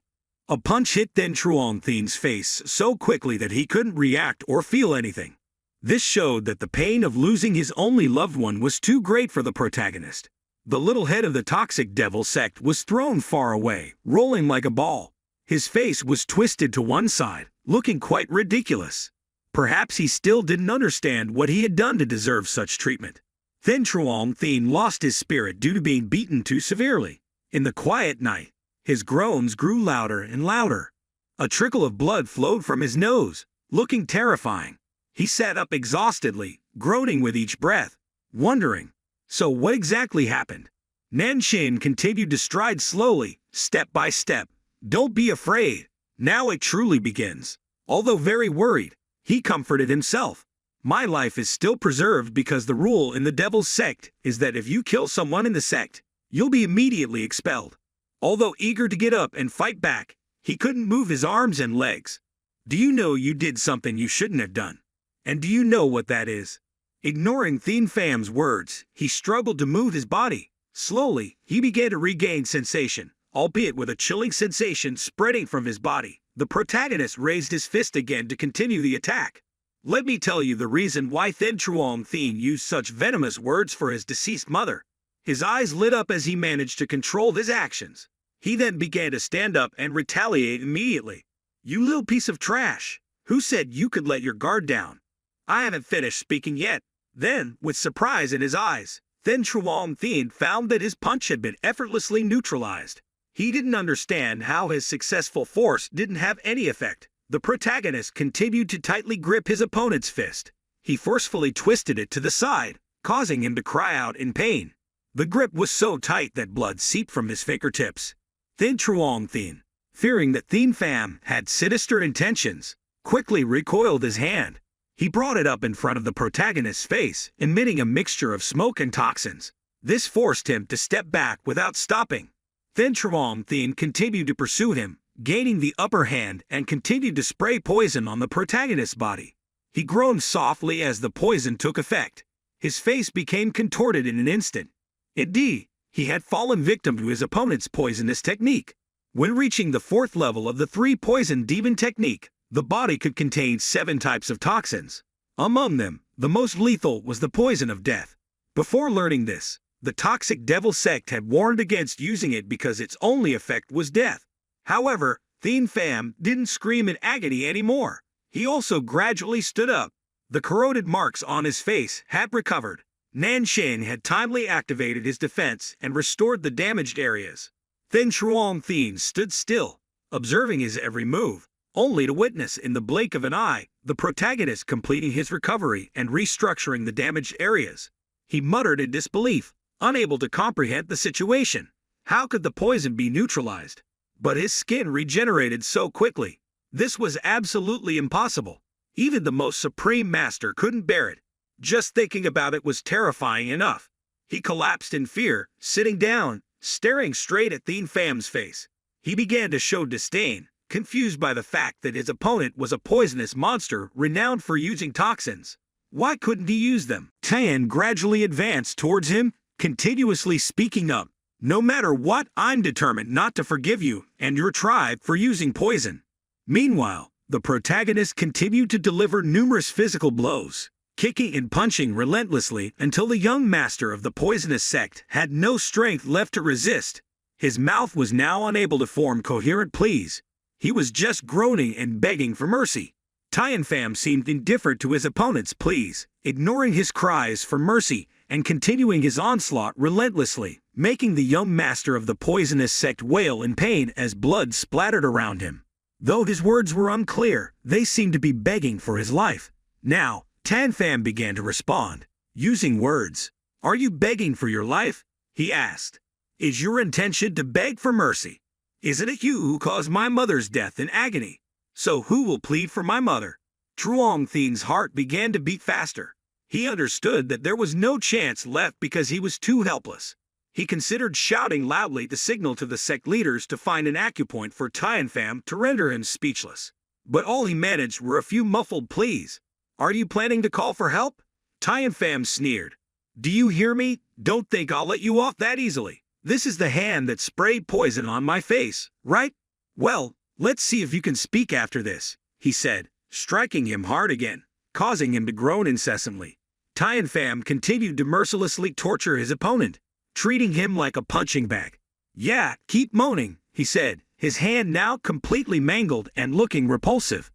A punch hit Thien Truong Thien's face so quickly that he couldn't react or feel anything. This showed that the pain of losing his only loved one was too great for the protagonist. The little head of the toxic devil sect was thrown far away, rolling like a ball. His face was twisted to one side, looking quite ridiculous. Perhaps he still didn't understand what he had done to deserve such treatment. Thien Truong Thien lost his spirit due to being beaten too severely. In the quiet night, his groans grew louder and louder. A trickle of blood flowed from his nose, looking terrifying. He sat up exhaustedly, groaning with each breath, wondering, so what exactly happened? Nan Shin continued to stride slowly, step by step. Don't be afraid. Now it truly begins. Although very worried, he comforted himself. My life is still preserved because the rule in the devil's sect is that if you kill someone in the sect, you'll be immediately expelled. Although eager to get up and fight back, he couldn't move his arms and legs. Do you know you did something you shouldn't have done? And do you know what that is? Ignoring Thien Pham's words, he struggled to move his body. Slowly, he began to regain sensation, albeit with a chilling sensation spreading from his body. The protagonist raised his fist again to continue the attack. Let me tell you the reason why Thien Truong Thien used such venomous words for his deceased mother. His eyes lit up as he managed to control his actions. He then began to stand up and retaliate immediately. You little piece of trash! Who said you could let your guard down? I haven't finished speaking yet. Then, with surprise in his eyes, Thien Truong Thien found that his punch had been effortlessly neutralized. He didn't understand how his successful force didn't have any effect. The protagonist continued to tightly grip his opponent's fist. He forcefully twisted it to the side, causing him to cry out in pain. The grip was so tight that blood seeped from his fingertips. Then Truong Thien, fearing that Thien Pham had sinister intentions, quickly recoiled his hand. He brought it up in front of the protagonist's face, emitting a mixture of smoke and toxins. This forced him to step back without stopping. Then Truong Thien continued to pursue him, gaining the upper hand and continued to spray poison on the protagonist's body. He groaned softly as the poison took effect. His face became contorted in an instant. Indeed, he had fallen victim to his opponent's poisonous technique. When reaching the 4th level of the 3-poison demon technique, the body could contain 7 types of toxins. Among them, the most lethal was the poison of death. Before learning this, the toxic devil sect had warned against using it because its only effect was death. However, Thien Pham didn't scream in agony anymore. He also gradually stood up. The corroded marks on his face had recovered. Nan Shin had timely activated his defense and restored the damaged areas. Then Truong Thien stood still, observing his every move, only to witness in the blink of an eye the protagonist completing his recovery and restructuring the damaged areas. He muttered in disbelief, unable to comprehend the situation. How could the poison be neutralized? But his skin regenerated so quickly. This was absolutely impossible. Even the most supreme master couldn't bear it. Just thinking about it was terrifying enough. He collapsed in fear, sitting down, staring straight at Thien Pham's face. He began to show disdain, confused by the fact that his opponent was a poisonous monster renowned for using toxins. Why couldn't he use them? Tian gradually advanced towards him, continuously speaking up. No matter what, I'm determined not to forgive you and your tribe for using poison. Meanwhile, the protagonist continued to deliver numerous physical blows, kicking and punching relentlessly until the young master of the poisonous sect had no strength left to resist. His mouth was now unable to form coherent pleas. He was just groaning and begging for mercy. Tian Pham seemed indifferent to his opponent's pleas, ignoring his cries for mercy and continuing his onslaught relentlessly, making the young master of the poisonous sect wail in pain as blood splattered around him. Though his words were unclear, they seemed to be begging for his life. Now, Tian Pham began to respond, using words. "Are you begging for your life?" he asked. "Is your intention to beg for mercy? Isn't it you who caused my mother's death in agony? So who will plead for my mother?" Truong Thien's heart began to beat faster. He understood that there was no chance left because he was too helpless. He considered shouting loudly to signal to the sect leaders to find an acupoint for Tian Pham to render him speechless. But all he managed were a few muffled pleas. "Are you planning to call for help?" Tian Pham sneered. "Do you hear me? Don't think I'll let you off that easily. This is the hand that sprayed poison on my face, right? Well, let's see if you can speak after this," he said, striking him hard again, causing him to groan incessantly. Tian Pham continued to mercilessly torture his opponent, treating him like a punching bag. "Yeah, keep moaning," he said, his hand now completely mangled and looking repulsive.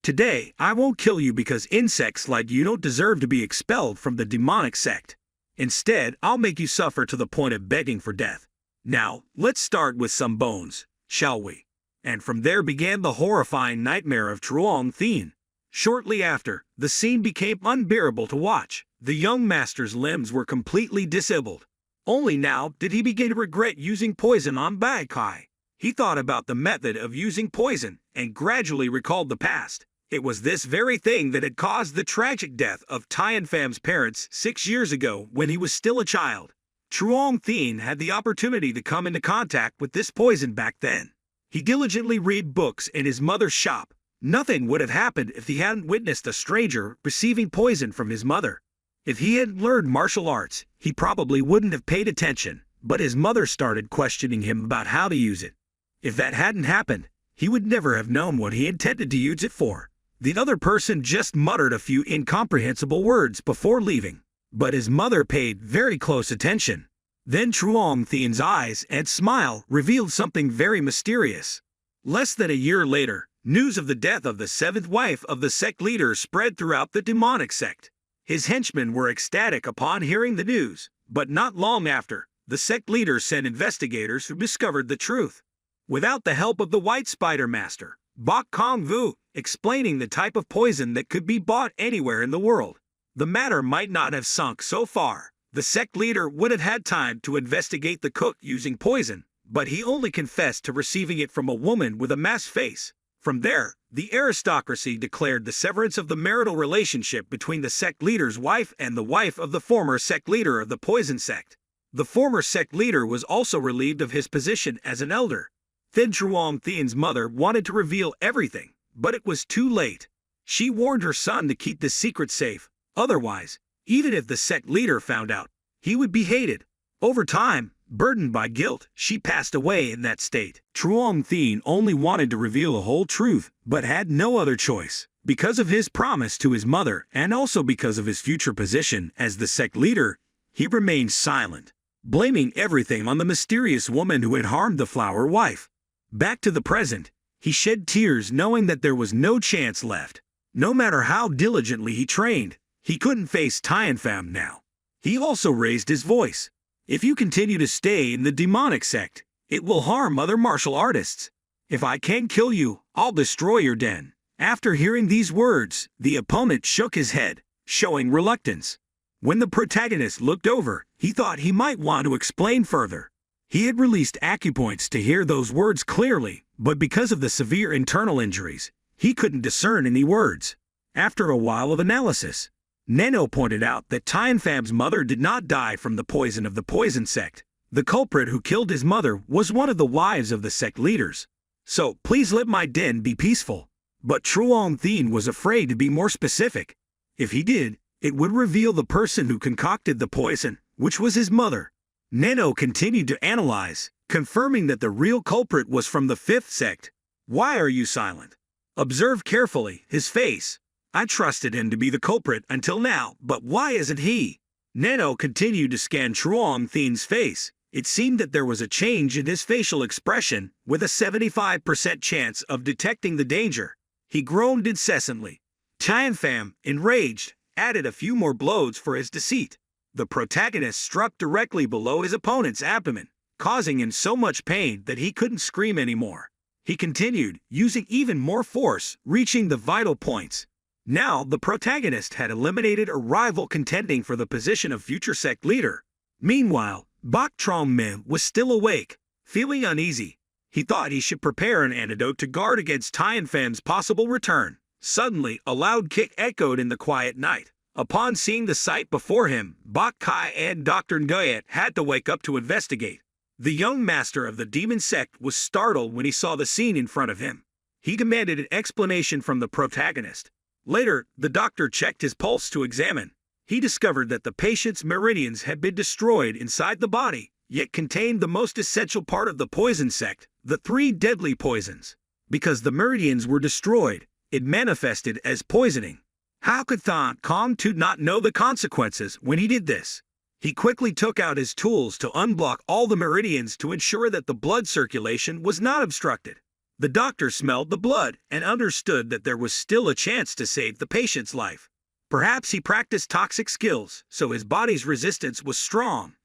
"Today, I won't kill you because insects like you don't deserve to be expelled from the demonic sect. Instead, I'll make you suffer to the point of begging for death. Now, let's start with some bones, shall we?" And from there began the horrifying nightmare of Truong Thien. Shortly after, the scene became unbearable to watch. The young master's limbs were completely disabled. Only now did he begin to regret using poison on Bai Kai. He thought about the method of using poison and gradually recalled the past. It was this very thing that had caused the tragic death of Tian Pham's parents 6 years ago when he was still a child. Truong Thien had the opportunity to come into contact with this poison back then. He diligently read books in his mother's shop. Nothing would have happened if he hadn't witnessed a stranger receiving poison from his mother. If he hadn't learned martial arts, he probably wouldn't have paid attention, but his mother started questioning him about how to use it. If that hadn't happened, he would never have known what he intended to use it for. The other person just muttered a few incomprehensible words before leaving, but his mother paid very close attention. Then Truong Thien's eyes and smile revealed something very mysterious. Less than a year later, news of the death of the 7th wife of the sect leader spread throughout the demonic sect. His henchmen were ecstatic upon hearing the news, but not long after, the sect leader sent investigators who discovered the truth. Without the help of the White Spider Master, Bok Kong Vu, explaining the type of poison that could be bought anywhere in the world. The matter might not have sunk so far. The sect leader would have had time to investigate the cook using poison, but he only confessed to receiving it from a woman with a masked face. From there, the aristocracy declared the severance of the marital relationship between the sect leader's wife and the wife of the former sect leader of the poison sect. The former sect leader was also relieved of his position as an elder. Then Truong Thien's mother wanted to reveal everything, but it was too late. She warned her son to keep the secret safe. Otherwise, even if the sect leader found out, he would be hated. Over time, burdened by guilt, she passed away in that state. Truong Thien only wanted to reveal the whole truth, but had no other choice. Because of his promise to his mother, and also because of his future position as the sect leader, he remained silent, blaming everything on the mysterious woman who had harmed the flower wife. Back to the present, he shed tears knowing that there was no chance left. No matter how diligently he trained, he couldn't face Tianfam now. He also raised his voice. If you continue to stay in the demonic sect, it will harm other martial artists. If I can't kill you, I'll destroy your den. After hearing these words, the opponent shook his head, showing reluctance. When the protagonist looked over, he thought he might want to explain further. He had released acupoints to hear those words clearly, but because of the severe internal injuries, he couldn't discern any words. After a while of analysis, NANO pointed out that Tianfam's mother did not die from the poison of the poison sect. The culprit who killed his mother was one of the wives of the sect leaders. So, please let my den be peaceful. But Truong Thien was afraid to be more specific. If he did, it would reveal the person who concocted the poison, which was his mother. NANO continued to analyze, confirming that the real culprit was from the fifth sect. Why are you silent? Observe carefully his face. I trusted him to be the culprit until now, but why isn't he? NANO continued to scan Truong Thien's face. It seemed that there was a change in his facial expression, with a 75% chance of detecting the danger. He groaned incessantly. Tianfam, enraged, added a few more blows for his deceit. The protagonist struck directly below his opponent's abdomen, causing him so much pain that he couldn't scream anymore. He continued, using even more force, reaching the vital points. Now, the protagonist had eliminated a rival contending for the position of future sect leader. Meanwhile, Bok Trong-min was still awake, feeling uneasy. He thought he should prepare an antidote to guard against Tianfam's possible return. Suddenly, a loud kick echoed in the quiet night. Upon seeing the sight before him, Bok Kai and Dr. Ngoyet had to wake up to investigate. The young master of the demon sect was startled when he saw the scene in front of him. He demanded an explanation from the protagonist. Later, the doctor checked his pulse to examine. He discovered that the patient's meridians had been destroyed inside the body, yet contained the most essential part of the poison sect, the 3 deadly poisons. Because the meridians were destroyed, it manifested as poisoning. How could Thon Kong Tu not know the consequences when he did this? He quickly took out his tools to unblock all the meridians to ensure that the blood circulation was not obstructed. The doctor smelled the blood and understood that there was still a chance to save the patient's life. Perhaps he practiced toxic skills, so his body's resistance was strong.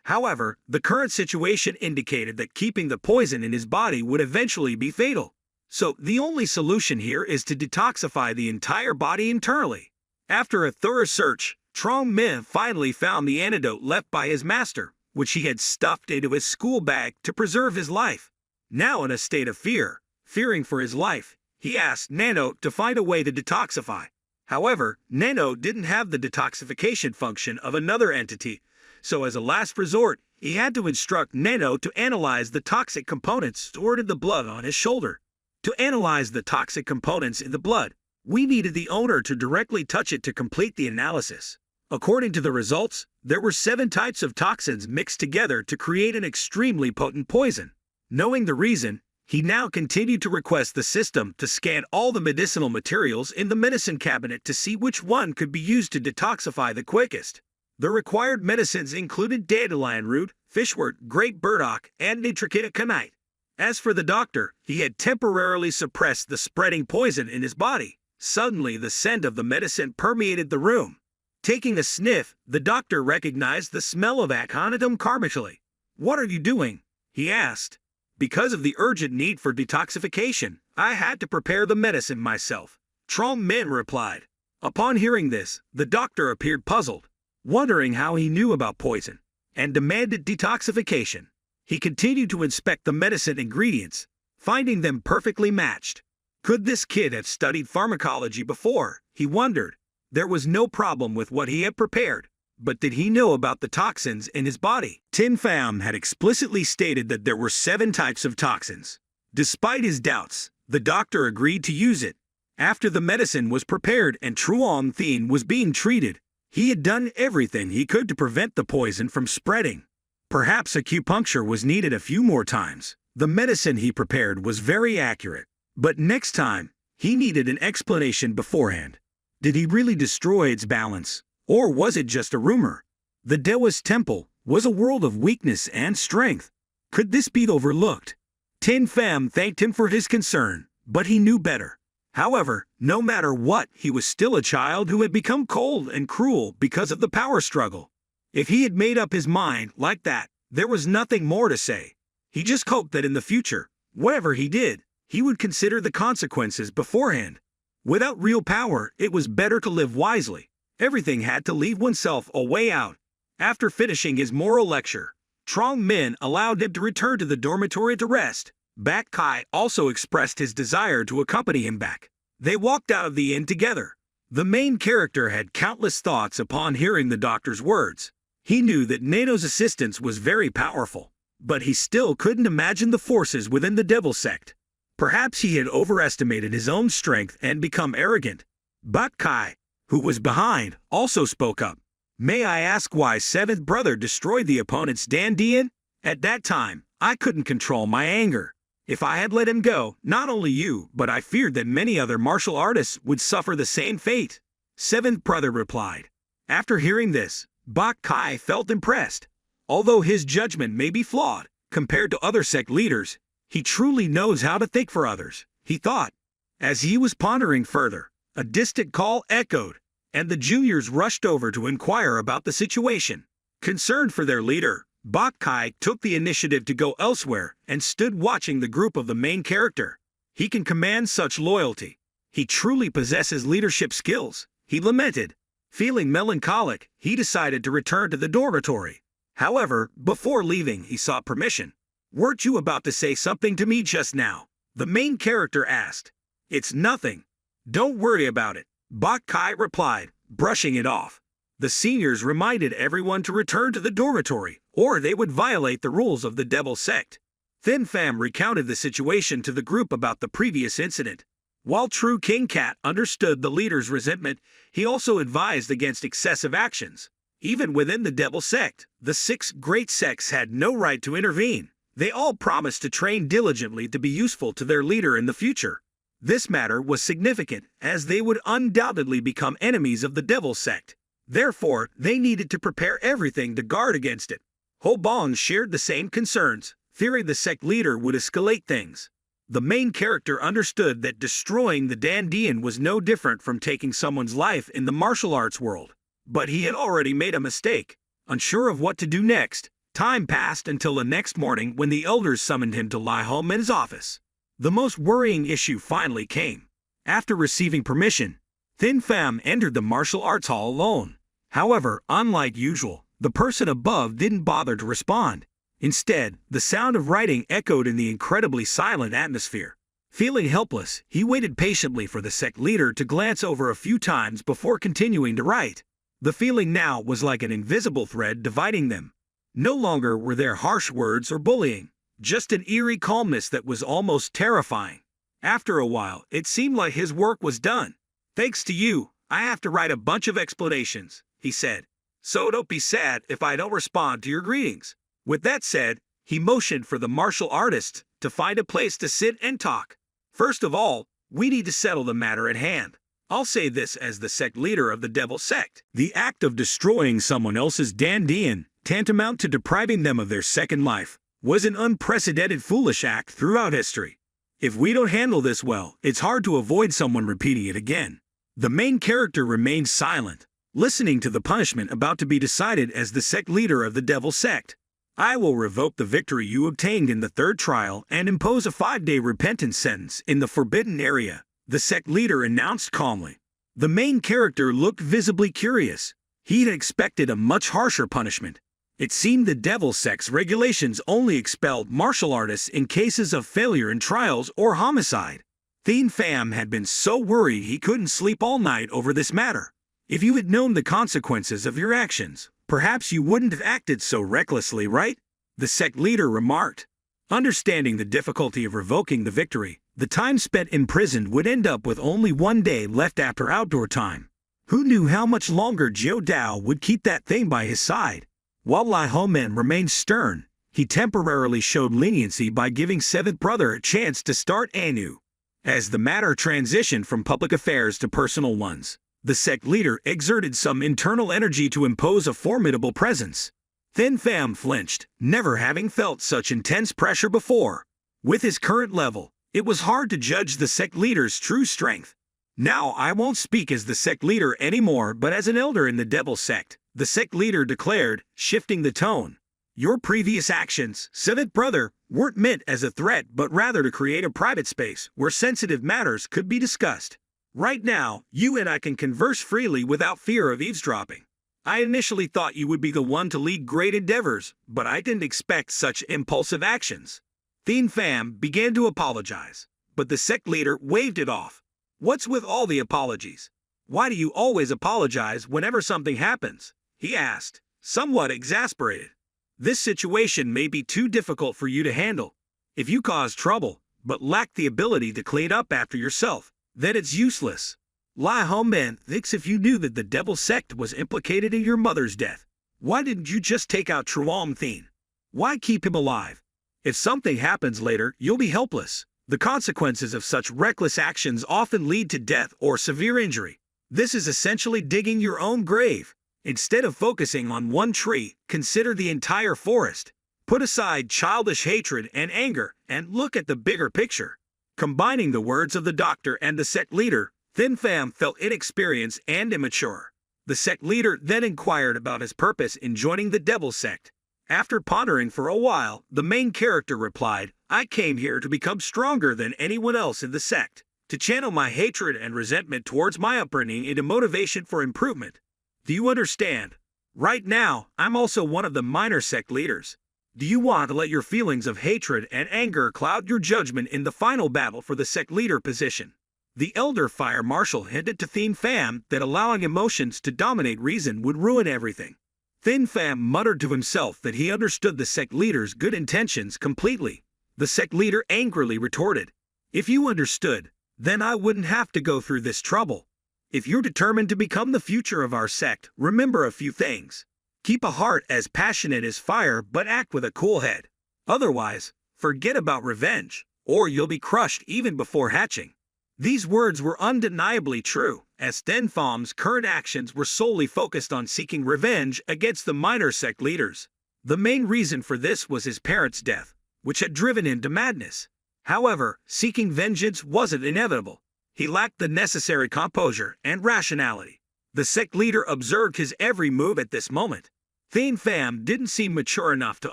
However, the current situation indicated that keeping the poison in his body would eventually be fatal. So, the only solution here is to detoxify the entire body internally. After a thorough search, Trong Min finally found the antidote left by his master, which he had stuffed into his school bag to preserve his life. Now in a state of fearing for his life, he asked NANO to find a way to detoxify. However, NANO didn't have the detoxification function of another entity, so as a last resort, he had to instruct NANO to analyze the toxic components stored in the blood on his shoulder. To analyze the toxic components in the blood, we needed the owner to directly touch it to complete the analysis. According to the results, there were 7 types of toxins mixed together to create an extremely potent poison. Knowing the reason, he now continued to request the system to scan all the medicinal materials in the medicine cabinet to see which one could be used to detoxify the quickest. The required medicines included dandelion root, fishwort, great burdock, and nitrocateconite. As for the doctor, he had temporarily suppressed the spreading poison in his body. Suddenly, the scent of the medicine permeated the room. Taking a sniff, the doctor recognized the smell of aconitum carmiculi. "What are you doing?" he asked. "Because of the urgent need for detoxification, I had to prepare the medicine myself," Trong Min replied. Upon hearing this, the doctor appeared puzzled, wondering how he knew about poison, and demanded detoxification. He continued to inspect the medicine ingredients, finding them perfectly matched. Could this kid have studied pharmacology before? He wondered. There was no problem with what he had prepared, but did he know about the toxins in his body? Tin Pham had explicitly stated that there were 7 types of toxins. Despite his doubts, the doctor agreed to use it. After the medicine was prepared and Truong Thien was being treated, he had done everything he could to prevent the poison from spreading. Perhaps acupuncture was needed a few more times. The medicine he prepared was very accurate, but next time, he needed an explanation beforehand. Did he really destroy its balance, or was it just a rumor? The Taoist temple was a world of weakness and strength. Could this be overlooked? Tin Pham thanked him for his concern, but he knew better. However, no matter what, he was still a child who had become cold and cruel because of the power struggle. If he had made up his mind like that, there was nothing more to say. He just hoped that in the future, whatever he did, he would consider the consequences beforehand. Without real power, it was better to live wisely. Everything had to leave oneself a way out. After finishing his moral lecture, Trong Min allowed him to return to the dormitory to rest. Bat Kai also expressed his desire to accompany him back. They walked out of the inn together. The main character had countless thoughts upon hearing the doctor's words. He knew that NANO's assistance was very powerful, but he still couldn't imagine the forces within the devil sect. Perhaps he had overestimated his own strength and become arrogant. Bat Kai, who was behind, also spoke up. May I ask why 7th brother destroyed the opponent's Dandian? At that time, I couldn't control my anger. If I had let him go, not only you, but I feared that many other martial artists would suffer the same fate. 7th brother replied. After hearing this, Bak Kai felt impressed. Although his judgment may be flawed, compared to other sect leaders, he truly knows how to think for others, he thought. As he was pondering further, a distant call echoed, and the juniors rushed over to inquire about the situation. Concerned for their leader, Bak Kai took the initiative to go elsewhere and stood watching the group of the main character. He can command such loyalty. He truly possesses leadership skills, he lamented. Feeling melancholic, he decided to return to the dormitory. However, before leaving, he sought permission. Weren't you about to say something to me just now? The main character asked. It's nothing. Don't worry about it, Bak Kai replied, brushing it off. The seniors reminded everyone to return to the dormitory, or they would violate the rules of the devil sect. Tin Pham recounted the situation to the group about the previous incident. While True King Cat understood the leader's resentment, he also advised against excessive actions. Even within the devil sect, the 6 great sects had no right to intervene. They all promised to train diligently to be useful to their leader in the future. This matter was significant, as they would undoubtedly become enemies of the devil sect. Therefore, they needed to prepare everything to guard against it. Ho Bong shared the same concerns, fearing the sect leader would escalate things. The main character understood that destroying the Dandian was no different from taking someone's life in the martial arts world. But he had already made a mistake. Unsure of what to do next, time passed until the next morning when the elders summoned him to lie home in his office. The most worrying issue finally came. After receiving permission, Tin Pham entered the martial arts hall alone. However, unlike usual, the person above didn't bother to respond. Instead, the sound of writing echoed in the incredibly silent atmosphere. Feeling helpless, he waited patiently for the sect leader to glance over a few times before continuing to write. The feeling now was like an invisible thread dividing them. No longer were there harsh words or bullying, just an eerie calmness that was almost terrifying. After a while, it seemed like his work was done. Thanks to you, I have to write a bunch of explanations, he said. So don't be sad if I don't respond to your greetings. With that said, he motioned for the martial artists to find a place to sit and talk. First of all, we need to settle the matter at hand. I'll say this as the sect leader of the devil sect. The act of destroying someone else's Dandian, tantamount to depriving them of their second life, was an unprecedented foolish act throughout history. If we don't handle this well, it's hard to avoid someone repeating it again. The main character remained silent, listening to the punishment about to be decided as the sect leader of the devil sect. I will revoke the victory you obtained in the 3rd trial and impose a 5-day repentance sentence in the forbidden area, the sect leader announced calmly. The main character looked visibly curious. He had expected a much harsher punishment. It seemed the devil sect's regulations only expelled martial artists in cases of failure in trials or homicide. Thien Pham had been so worried he couldn't sleep all night over this matter. If you had known the consequences of your actions, perhaps you wouldn't have acted so recklessly, right? The sect leader remarked. Understanding the difficulty of revoking the victory, the time spent imprisoned would end up with only 1 day left after outdoor time. Who knew how much longer Jiao Dao would keep that thing by his side? While Lai Homen remained stern, he temporarily showed leniency by giving seventh brother a chance to start anew. As the matter transitioned from public affairs to personal ones, the sect leader exerted some internal energy to impose a formidable presence. Thien Pham flinched, never having felt such intense pressure before. With his current level, it was hard to judge the sect leader's true strength. Now I won't speak as the sect leader anymore but as an elder in the devil sect, the sect leader declared, shifting the tone. Your previous actions, seventh brother, weren't meant as a threat but rather to create a private space where sensitive matters could be discussed. Right now, you and I can converse freely without fear of eavesdropping. I initially thought you would be the one to lead great endeavors, but I didn't expect such impulsive actions. Thien Pham began to apologize, but the sect leader waved it off. What's with all the apologies? Why do you always apologize whenever something happens? He asked, somewhat exasperated. This situation may be too difficult for you to handle. If you cause trouble, but lack the ability to clean up after yourself, then it's useless. Lai Homen thinks if you knew that the devil sect was implicated in your mother's death, why didn't you just take out Truong Thien? Why keep him alive? If something happens later, you'll be helpless. The consequences of such reckless actions often lead to death or severe injury. This is essentially digging your own grave. Instead of focusing on one tree, consider the entire forest. Put aside childish hatred and anger and look at the bigger picture. Combining the words of the doctor and the sect leader, Thien Pham felt inexperienced and immature. The sect leader then inquired about his purpose in joining the devil sect. After pondering for a while, the main character replied, I came here to become stronger than anyone else in the sect, to channel my hatred and resentment towards my upbringing into motivation for improvement. Do you understand? Right now, I'm also one of the minor sect leaders. Do you want to let your feelings of hatred and anger cloud your judgment in the final battle for the sect leader position? The elder fire marshal hinted to Thien Pham that allowing emotions to dominate reason would ruin everything. Thien Pham muttered to himself that he understood the sect leader's good intentions completely. The sect leader angrily retorted, if you understood, then I wouldn't have to go through this trouble. If you're determined to become the future of our sect, remember a few things. Keep a heart as passionate as fire but act with a cool head. Otherwise, forget about revenge, or you'll be crushed even before hatching. These words were undeniably true, as Thien Pham's current actions were solely focused on seeking revenge against the minor sect leaders. The main reason for this was his parents' death, which had driven him to madness. However, seeking vengeance wasn't inevitable. He lacked the necessary composure and rationality. The sect leader observed his every move at this moment. Thien Pham didn't seem mature enough to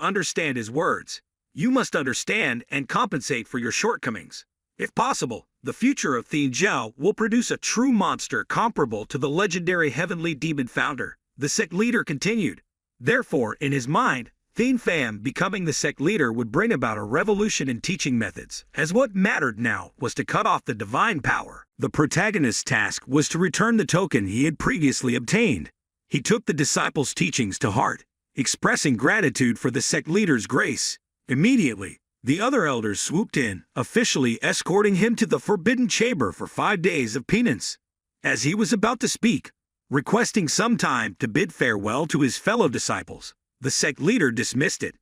understand his words. You must understand and compensate for your shortcomings. If possible, the future of Thien Zhao will produce a true monster comparable to the legendary heavenly demon founder, the sect leader continued. Therefore, in his mind, Thien Pham becoming the sect leader would bring about a revolution in teaching methods, as what mattered now was to cut off the divine power. The protagonist's task was to return the token he had previously obtained. He took the disciples' teachings to heart, expressing gratitude for the sect leader's grace. Immediately, the other elders swooped in, officially escorting him to the forbidden chamber for 5 days of penance. As he was about to speak, requesting some time to bid farewell to his fellow disciples, the sect leader dismissed it.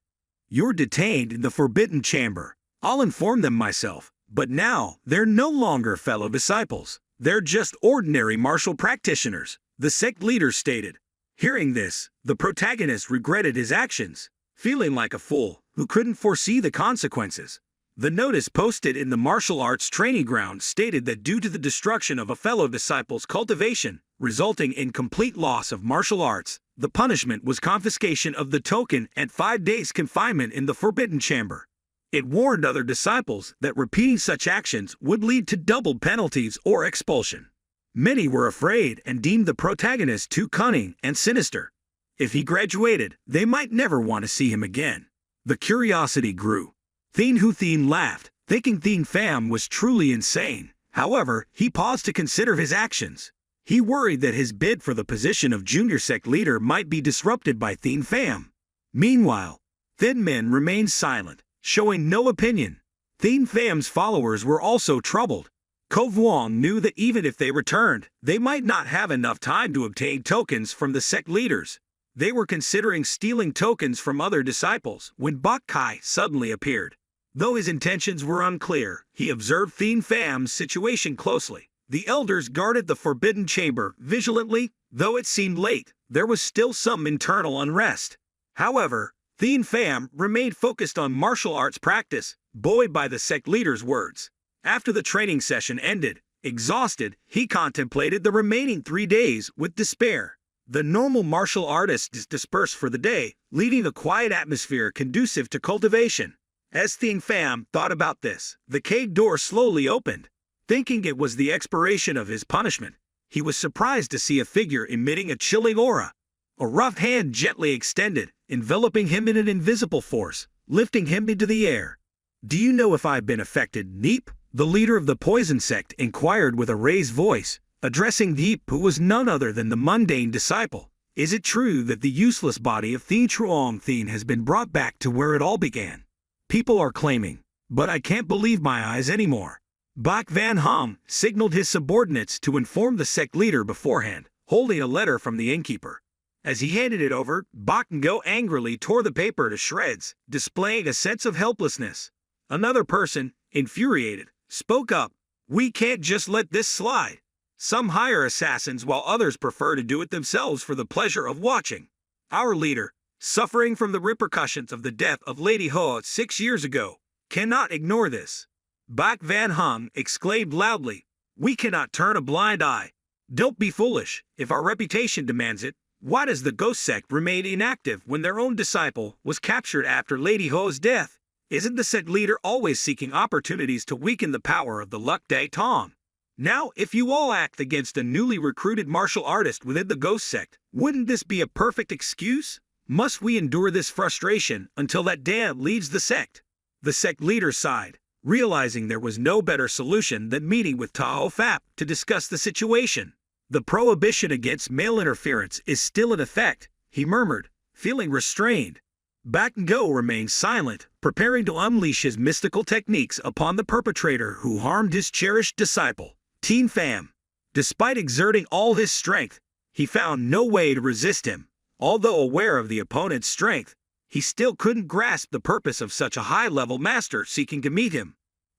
You're detained in the forbidden chamber. I'll inform them myself, but now they're no longer fellow disciples. They're just ordinary martial practitioners, the sect leader stated. Hearing this, the protagonist regretted his actions, feeling like a fool who couldn't foresee the consequences. The notice posted in the martial arts training ground stated that due to the destruction of a fellow disciple's cultivation, resulting in complete loss of martial arts, the punishment was confiscation of the token and 5 days confinement in the forbidden chamber. It warned other disciples that repeating such actions would lead to double penalties or expulsion. Many were afraid and deemed the protagonist too cunning and sinister. If he graduated, they might never want to see him again. The curiosity grew. Thien Hu Thien laughed, thinking Thien Pham was truly insane. However, he paused to consider his actions. He worried that his bid for the position of junior sect leader might be disrupted by Thien Pham. Meanwhile, Thin Men remained silent, showing no opinion. Thien Pham's followers were also troubled. Ko Vuong knew that even if they returned, they might not have enough time to obtain tokens from the sect leaders. They were considering stealing tokens from other disciples when Bok Kai suddenly appeared. Though his intentions were unclear, he observed Thien Pham's situation closely. The elders guarded the forbidden chamber vigilantly. Though it seemed late, there was still some internal unrest. However, Thien Pham remained focused on martial arts practice, buoyed by the sect leader's words. After the training session ended, exhausted, he contemplated the remaining 3 days with despair. The normal martial artists dispersed for the day, leaving a quiet atmosphere conducive to cultivation. As Thien Pham thought about this, the cave door slowly opened. Thinking it was the expiration of his punishment, he was surprised to see a figure emitting a chilling aura. A rough hand gently extended, enveloping him in an invisible force, lifting him into the air. "Do you know if I've been affected, Neep?" The leader of the poison sect inquired with a raised voice, addressing Neep, who was none other than the mundane disciple. "Is it true that the useless body of Thien Truong Thien has been brought back to where it all began? People are claiming, but I can't believe my eyes anymore." Bak Van Ham signaled his subordinates to inform the sect leader beforehand, holding a letter from the innkeeper. As he handed it over, Bak Ngo angrily tore the paper to shreds, displaying a sense of helplessness. Another person, infuriated, spoke up. "We can't just let this slide. Some hire assassins while others prefer to do it themselves for the pleasure of watching. Our leader, suffering from the repercussions of the death of Lady Hoa 6 years ago, cannot ignore this." Bak Van Ham exclaimed loudly, "We cannot turn a blind eye. Don't be foolish. If our reputation demands it, why does the ghost sect remain inactive when their own disciple was captured after Lady Ho's death? Isn't the sect leader always seeking opportunities to weaken the power of the Luck Day Tong? Now, if you all act against a newly recruited martial artist within the ghost sect, wouldn't this be a perfect excuse? Must we endure this frustration until that Dan leaves the sect?" The sect leader sighed, realizing there was no better solution than meeting with Tao Fap to discuss the situation. "The prohibition against male interference is still in effect," he murmured, feeling restrained. Bak Ngo remained silent, preparing to unleash his mystical techniques upon the perpetrator who harmed his cherished disciple, Thien Pham. Despite exerting all his strength, he found no way to resist him. Although aware of the opponent's strength, he still couldn't grasp the purpose of such a high-level master seeking to meet him.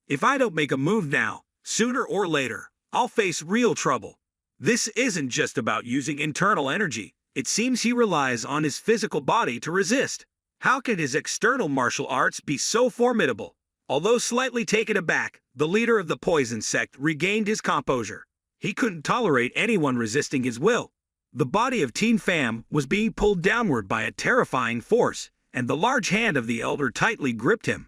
"If I don't make a move now, sooner or later, I'll face real trouble. This isn't just about using internal energy. It seems he relies on his physical body to resist. How can his external martial arts be so formidable?" Although slightly taken aback, the leader of the poison sect regained his composure. He couldn't tolerate anyone resisting his will. The body of Thien Pham was being pulled downward by a terrifying force, and the large hand of the elder tightly gripped him.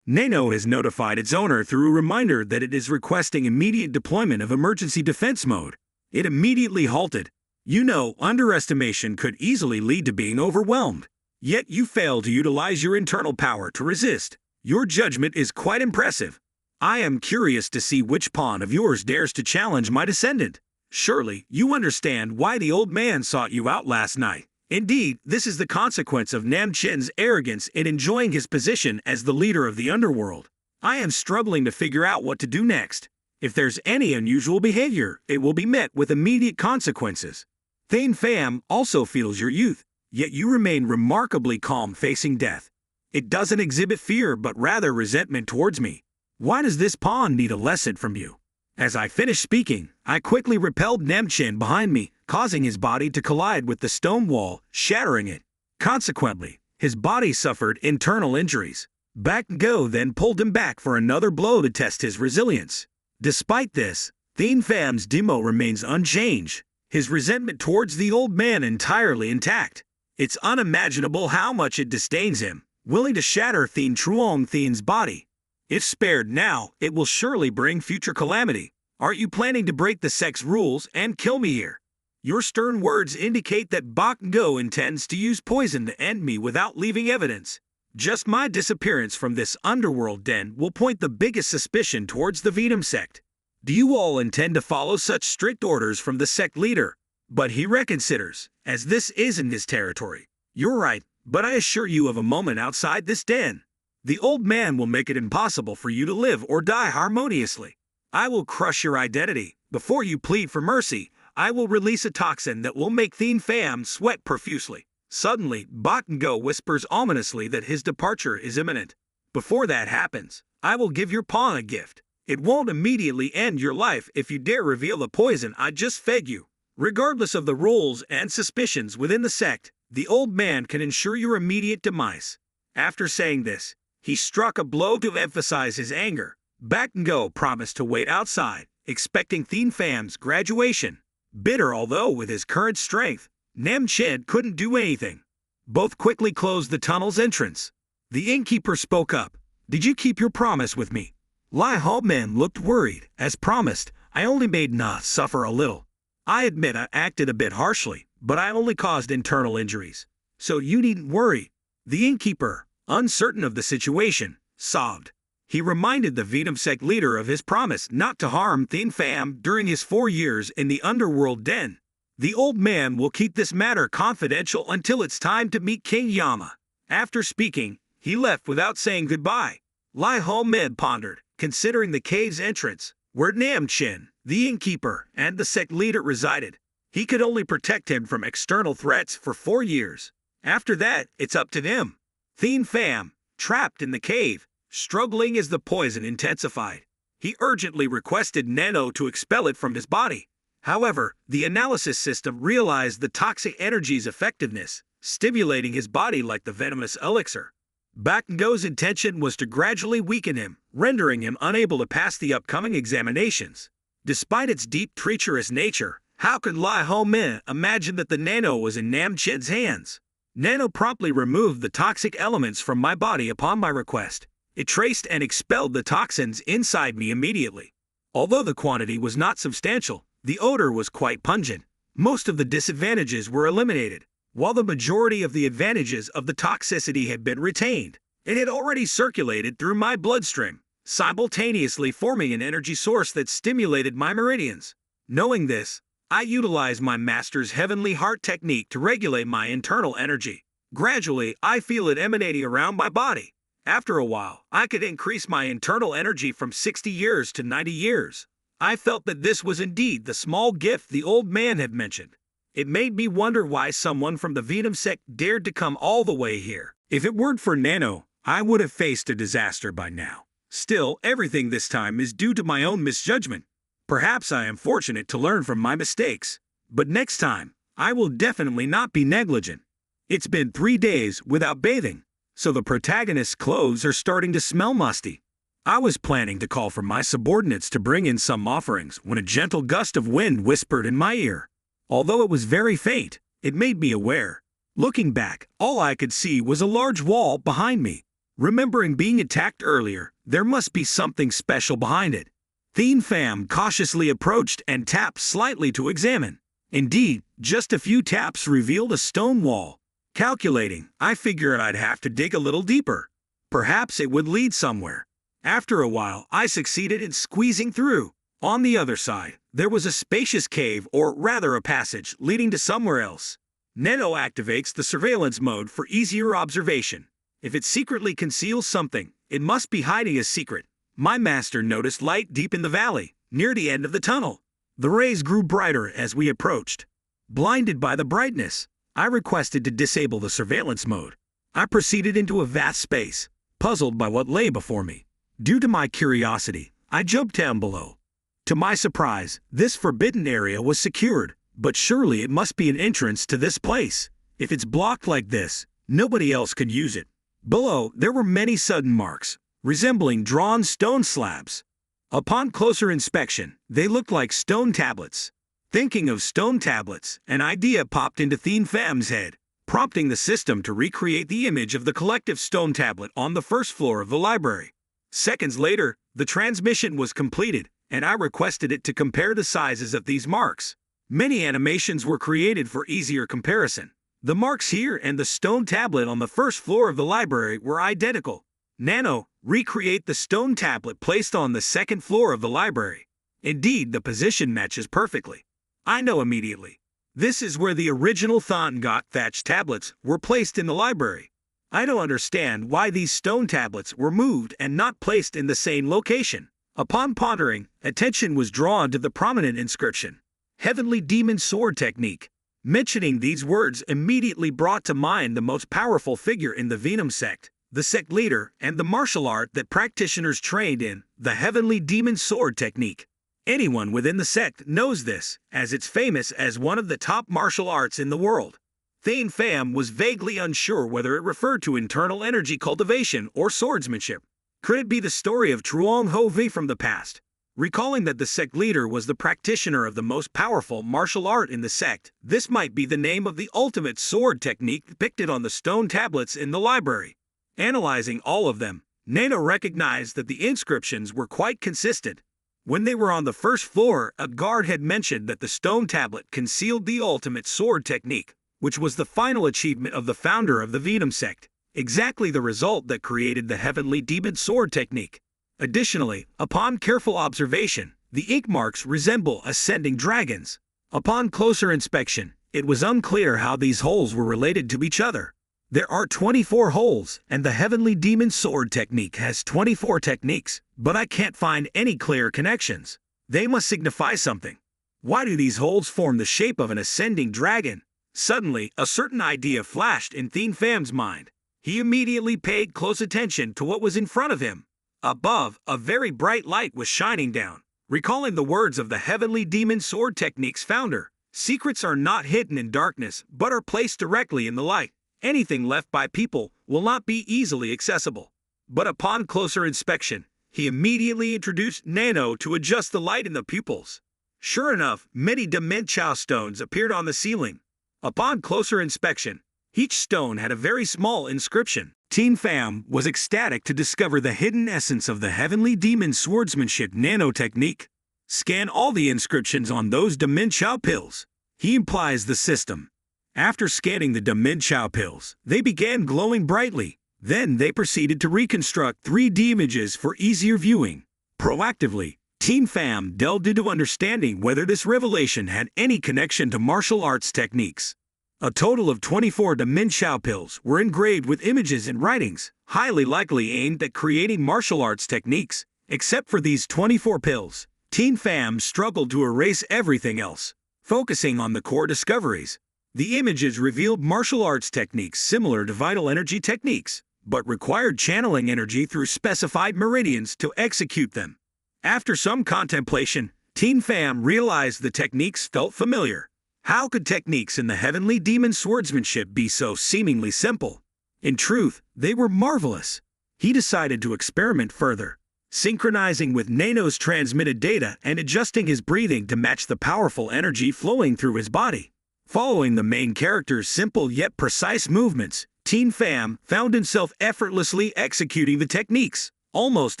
NANO has notified its owner through a reminder that it is requesting immediate deployment of emergency defense mode. It immediately halted. "You know, underestimation could easily lead to being overwhelmed. Yet you fail to utilize your internal power to resist. Your judgment is quite impressive. I am curious to see which pawn of yours dares to challenge my descendant. Surely, you understand why the old man sought you out last night. Indeed, this is the consequence of Nam Chin's arrogance in enjoying his position as the leader of the underworld. I am struggling to figure out what to do next. If there's any unusual behavior, it will be met with immediate consequences. Thien Pham also feels your youth, yet you remain remarkably calm facing death. It doesn't exhibit fear but rather resentment towards me. Why does this pawn need a lesson from you?" As I finished speaking, I quickly repelled Namchin behind me, causing his body to collide with the stone wall, shattering it. Consequently, his body suffered internal injuries. Bak Ngo then pulled him back for another blow to test his resilience. Despite this, Thien Pham's demo remains unchanged, his resentment towards the old man entirely intact. It's unimaginable how much it disdains him, willing to shatter Thien Truong Thien's body. If spared now, it will surely bring future calamity. Are you planning to break the sect's rules and kill me here? Your stern words indicate that Bak Go intends to use poison to end me without leaving evidence. Just my disappearance from this underworld den will point the biggest suspicion towards the Venom sect. Do you all intend to follow such strict orders from the sect leader? But he reconsiders, as this isn't his territory. You're right, but I assure you of a moment outside this den. The old man will make it impossible for you to live or die harmoniously. I will crush your identity. Before you plead for mercy, I will release a toxin that will make Thien Pham sweat profusely. Suddenly, Bak Go whispers ominously that his departure is imminent. Before that happens, I will give your pawn a gift. It won't immediately end your life if you dare reveal the poison I just fed you. Regardless of the rules and suspicions within the sect, the old man can ensure your immediate demise. After saying this, he struck a blow to emphasize his anger. Bak Go promised to wait outside, expecting Thien Pham's graduation. Bitter although with his current strength, Nam Chen couldn't do anything. Both quickly closed the tunnel's entrance. The innkeeper spoke up. Did you keep your promise with me? Lai Ho Man looked worried. As promised, I only made Na suffer a little. I admit I acted a bit harshly, but I only caused internal injuries. So you needn't worry. The innkeeper, uncertain of the situation, sobbed. He reminded the Venom sect leader of his promise not to harm Thien Pham during his 4 years in the underworld den. The old man will keep this matter confidential until it's time to meet King Yama. After speaking, he left without saying goodbye. Lai Ho Med pondered, considering the cave's entrance, where Nam Chen, the innkeeper, and the sect leader resided. He could only protect him from external threats for 4 years. After that, it's up to them. Thien Pham, trapped in the cave, struggling as the poison intensified. He urgently requested NANO to expel it from his body. However, the analysis system realized the toxic energy's effectiveness, stimulating his body like the venomous elixir. Bak Go's intention was to gradually weaken him, rendering him unable to pass the upcoming examinations. Despite its deep treacherous nature, how could Lai Ho Min imagine that the NANO was in Nam Chen's hands? NANO promptly removed the toxic elements from my body upon my request. It traced and expelled the toxins inside me immediately. Although the quantity was not substantial, the odor was quite pungent. Most of the disadvantages were eliminated, while the majority of the advantages of the toxicity had been retained. It had already circulated through my bloodstream, simultaneously forming an energy source that stimulated my meridians. Knowing this, I utilized my master's heavenly heart technique to regulate my internal energy. Gradually, I feel it emanating around my body. After a while, I could increase my internal energy from 60 years to 90 years. I felt that this was indeed the small gift the old man had mentioned. It made me wonder why someone from the Venom sect dared to come all the way here. If it weren't for NANO, I would have faced a disaster by now. Still, everything this time is due to my own misjudgment. Perhaps I am fortunate to learn from my mistakes, but next time, I will definitely not be negligent. It's been 3 days without bathing, so the protagonist's clothes are starting to smell musty. I was planning to call for my subordinates to bring in some offerings when a gentle gust of wind whispered in my ear. Although it was very faint, it made me aware. Looking back, all I could see was a large wall behind me. Remembering being attacked earlier, there must be something special behind it. Thien Pham cautiously approached and tapped slightly to examine. Indeed, just a few taps revealed a stone wall. Calculating, I figured I'd have to dig a little deeper. Perhaps it would lead somewhere. After a while, I succeeded in squeezing through. On the other side, there was a spacious cave, or rather a passage, leading to somewhere else. NANO activates the surveillance mode for easier observation. If it secretly conceals something, it must be hiding a secret. My master noticed light deep in the valley, near the end of the tunnel. The rays grew brighter as we approached. Blinded by the brightness, I requested to disable the surveillance mode. I proceeded into a vast space, puzzled by what lay before me. Due to my curiosity, I jumped down below. To my surprise, this forbidden area was secured, but surely it must be an entrance to this place. If it's blocked like this, nobody else could use it. Below, there were many sudden marks, resembling drawn stone slabs. Upon closer inspection, they looked like stone tablets. Thinking of stone tablets, an idea popped into Thien Pham's head, prompting the system to recreate the image of the collective stone tablet on the first floor of the library. Seconds later, the transmission was completed, and I requested it to compare the sizes of these marks. Many animations were created for easier comparison. The marks here and the stone tablet on the first floor of the library were identical. NANO, recreate the stone tablet placed on the second floor of the library. Indeed, the position matches perfectly. I know immediately. This is where the original thatch tablets were placed in the library. I don't understand why these stone tablets were moved and not placed in the same location. Upon pondering, attention was drawn to the prominent inscription, Heavenly Demon Sword Technique. Mentioning these words immediately brought to mind the most powerful figure in the Venom sect, the sect leader, and the martial art that practitioners trained in, the Heavenly Demon Sword Technique. Anyone within the sect knows this, as it's famous as one of the top martial arts in the world. Thane Pham was vaguely unsure whether it referred to internal energy cultivation or swordsmanship. Could it be the story of Truong Ho Vi from the past? Recalling that the sect leader was the practitioner of the most powerful martial art in the sect, this might be the name of the ultimate sword technique depicted on the stone tablets in the library. Analyzing all of them, NANO recognized that the inscriptions were quite consistent. When they were on the first floor, a guard had mentioned that the stone tablet concealed the ultimate sword technique, which was the final achievement of the founder of the Venom sect, exactly the result that created the Heavenly Demon Sword Technique. Additionally, upon careful observation, the ink marks resemble ascending dragons. Upon closer inspection, it was unclear how these holes were related to each other. There are 24 holes, and the Heavenly Demon Sword Technique has 24 techniques, but I can't find any clear connections. They must signify something. Why do these holes form the shape of an ascending dragon? Suddenly, a certain idea flashed in Thane Pham's mind. He immediately paid close attention to what was in front of him. Above, a very bright light was shining down. Recalling the words of the Heavenly Demon Sword Technique's founder, secrets are not hidden in darkness but are placed directly in the light. Anything left by people will not be easily accessible. But upon closer inspection, he immediately introduced NANO to adjust the light in the pupils. Sure enough, many dimensional stones appeared on the ceiling. Upon closer inspection, each stone had a very small inscription. Thane Pham was ecstatic to discover the hidden essence of the Heavenly Demon Swordsmanship Nano Technique. Scan all the inscriptions on those dimensional pills. He implies the system. After scanning the dimensional pills, they began glowing brightly. Then they proceeded to reconstruct 3D images for easier viewing. Proactively, Thane Pham delved into understanding whether this revelation had any connection to martial arts techniques. A total of 24 dimensional pills were engraved with images and writings, highly likely aimed at creating martial arts techniques. Except for these 24 pills, Thane Pham struggled to erase everything else, focusing on the core discoveries. The images revealed martial arts techniques similar to vital energy techniques, but required channeling energy through specified meridians to execute them. After some contemplation, Thane Pham realized the techniques felt familiar. How could techniques in the Heavenly Demon Swordsmanship be so seemingly simple? In truth, they were marvelous. He decided to experiment further, synchronizing with NANO's transmitted data and adjusting his breathing to match the powerful energy flowing through his body. Following the main character's simple yet precise movements, Thane Pham found himself effortlessly executing the techniques, almost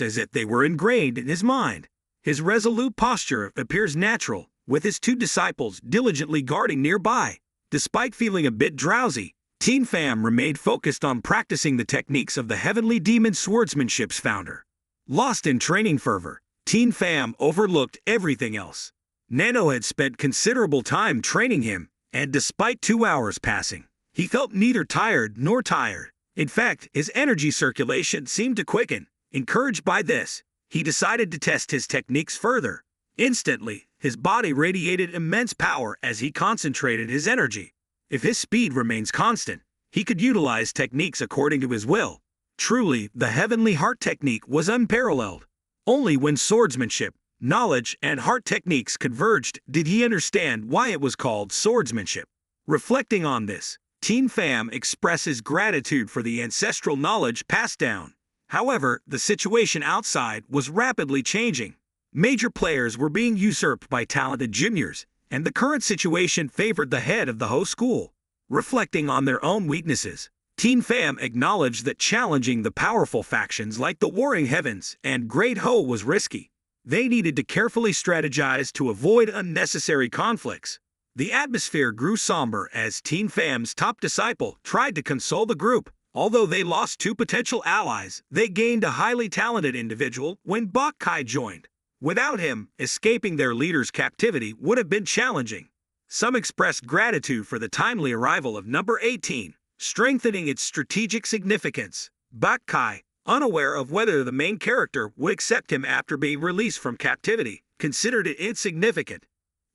as if they were ingrained in his mind. His resolute posture appears natural, with his two disciples diligently guarding nearby. Despite feeling a bit drowsy, Thane Pham remained focused on practicing the techniques of the Heavenly Demon Swordsmanship's founder. Lost in training fervor, Thane Pham overlooked everything else. NANO had spent considerable time training him, and despite 2 hours passing, he felt neither tired nor tired. In fact, his energy circulation seemed to quicken. Encouraged by this, he decided to test his techniques further. Instantly, his body radiated immense power as he concentrated his energy. If his speed remains constant, he could utilize techniques according to his will. Truly, the Heavenly Heart Technique was unparalleled. Only when swordsmanship, knowledge, and heart techniques converged did he understand why it was called swordsmanship. Reflecting on this, Thane Pham expresses gratitude for the ancestral knowledge passed down. However, the situation outside was rapidly changing. Major players were being usurped by talented juniors, and the current situation favored the head of the host school. Reflecting on their own weaknesses, Thane Pham acknowledged that challenging the powerful factions like the Warring Heavens and Great Ho was risky. They needed to carefully strategize to avoid unnecessary conflicts. The atmosphere grew somber as Teen Fam's top disciple tried to console the group. Although they lost two potential allies, they gained a highly talented individual when Bok Kai joined. Without him, escaping their leader's captivity would have been challenging. Some expressed gratitude for the timely arrival of number 18, strengthening its strategic significance. Bok Kai, unaware of whether the main character would accept him after being released from captivity, considered it insignificant.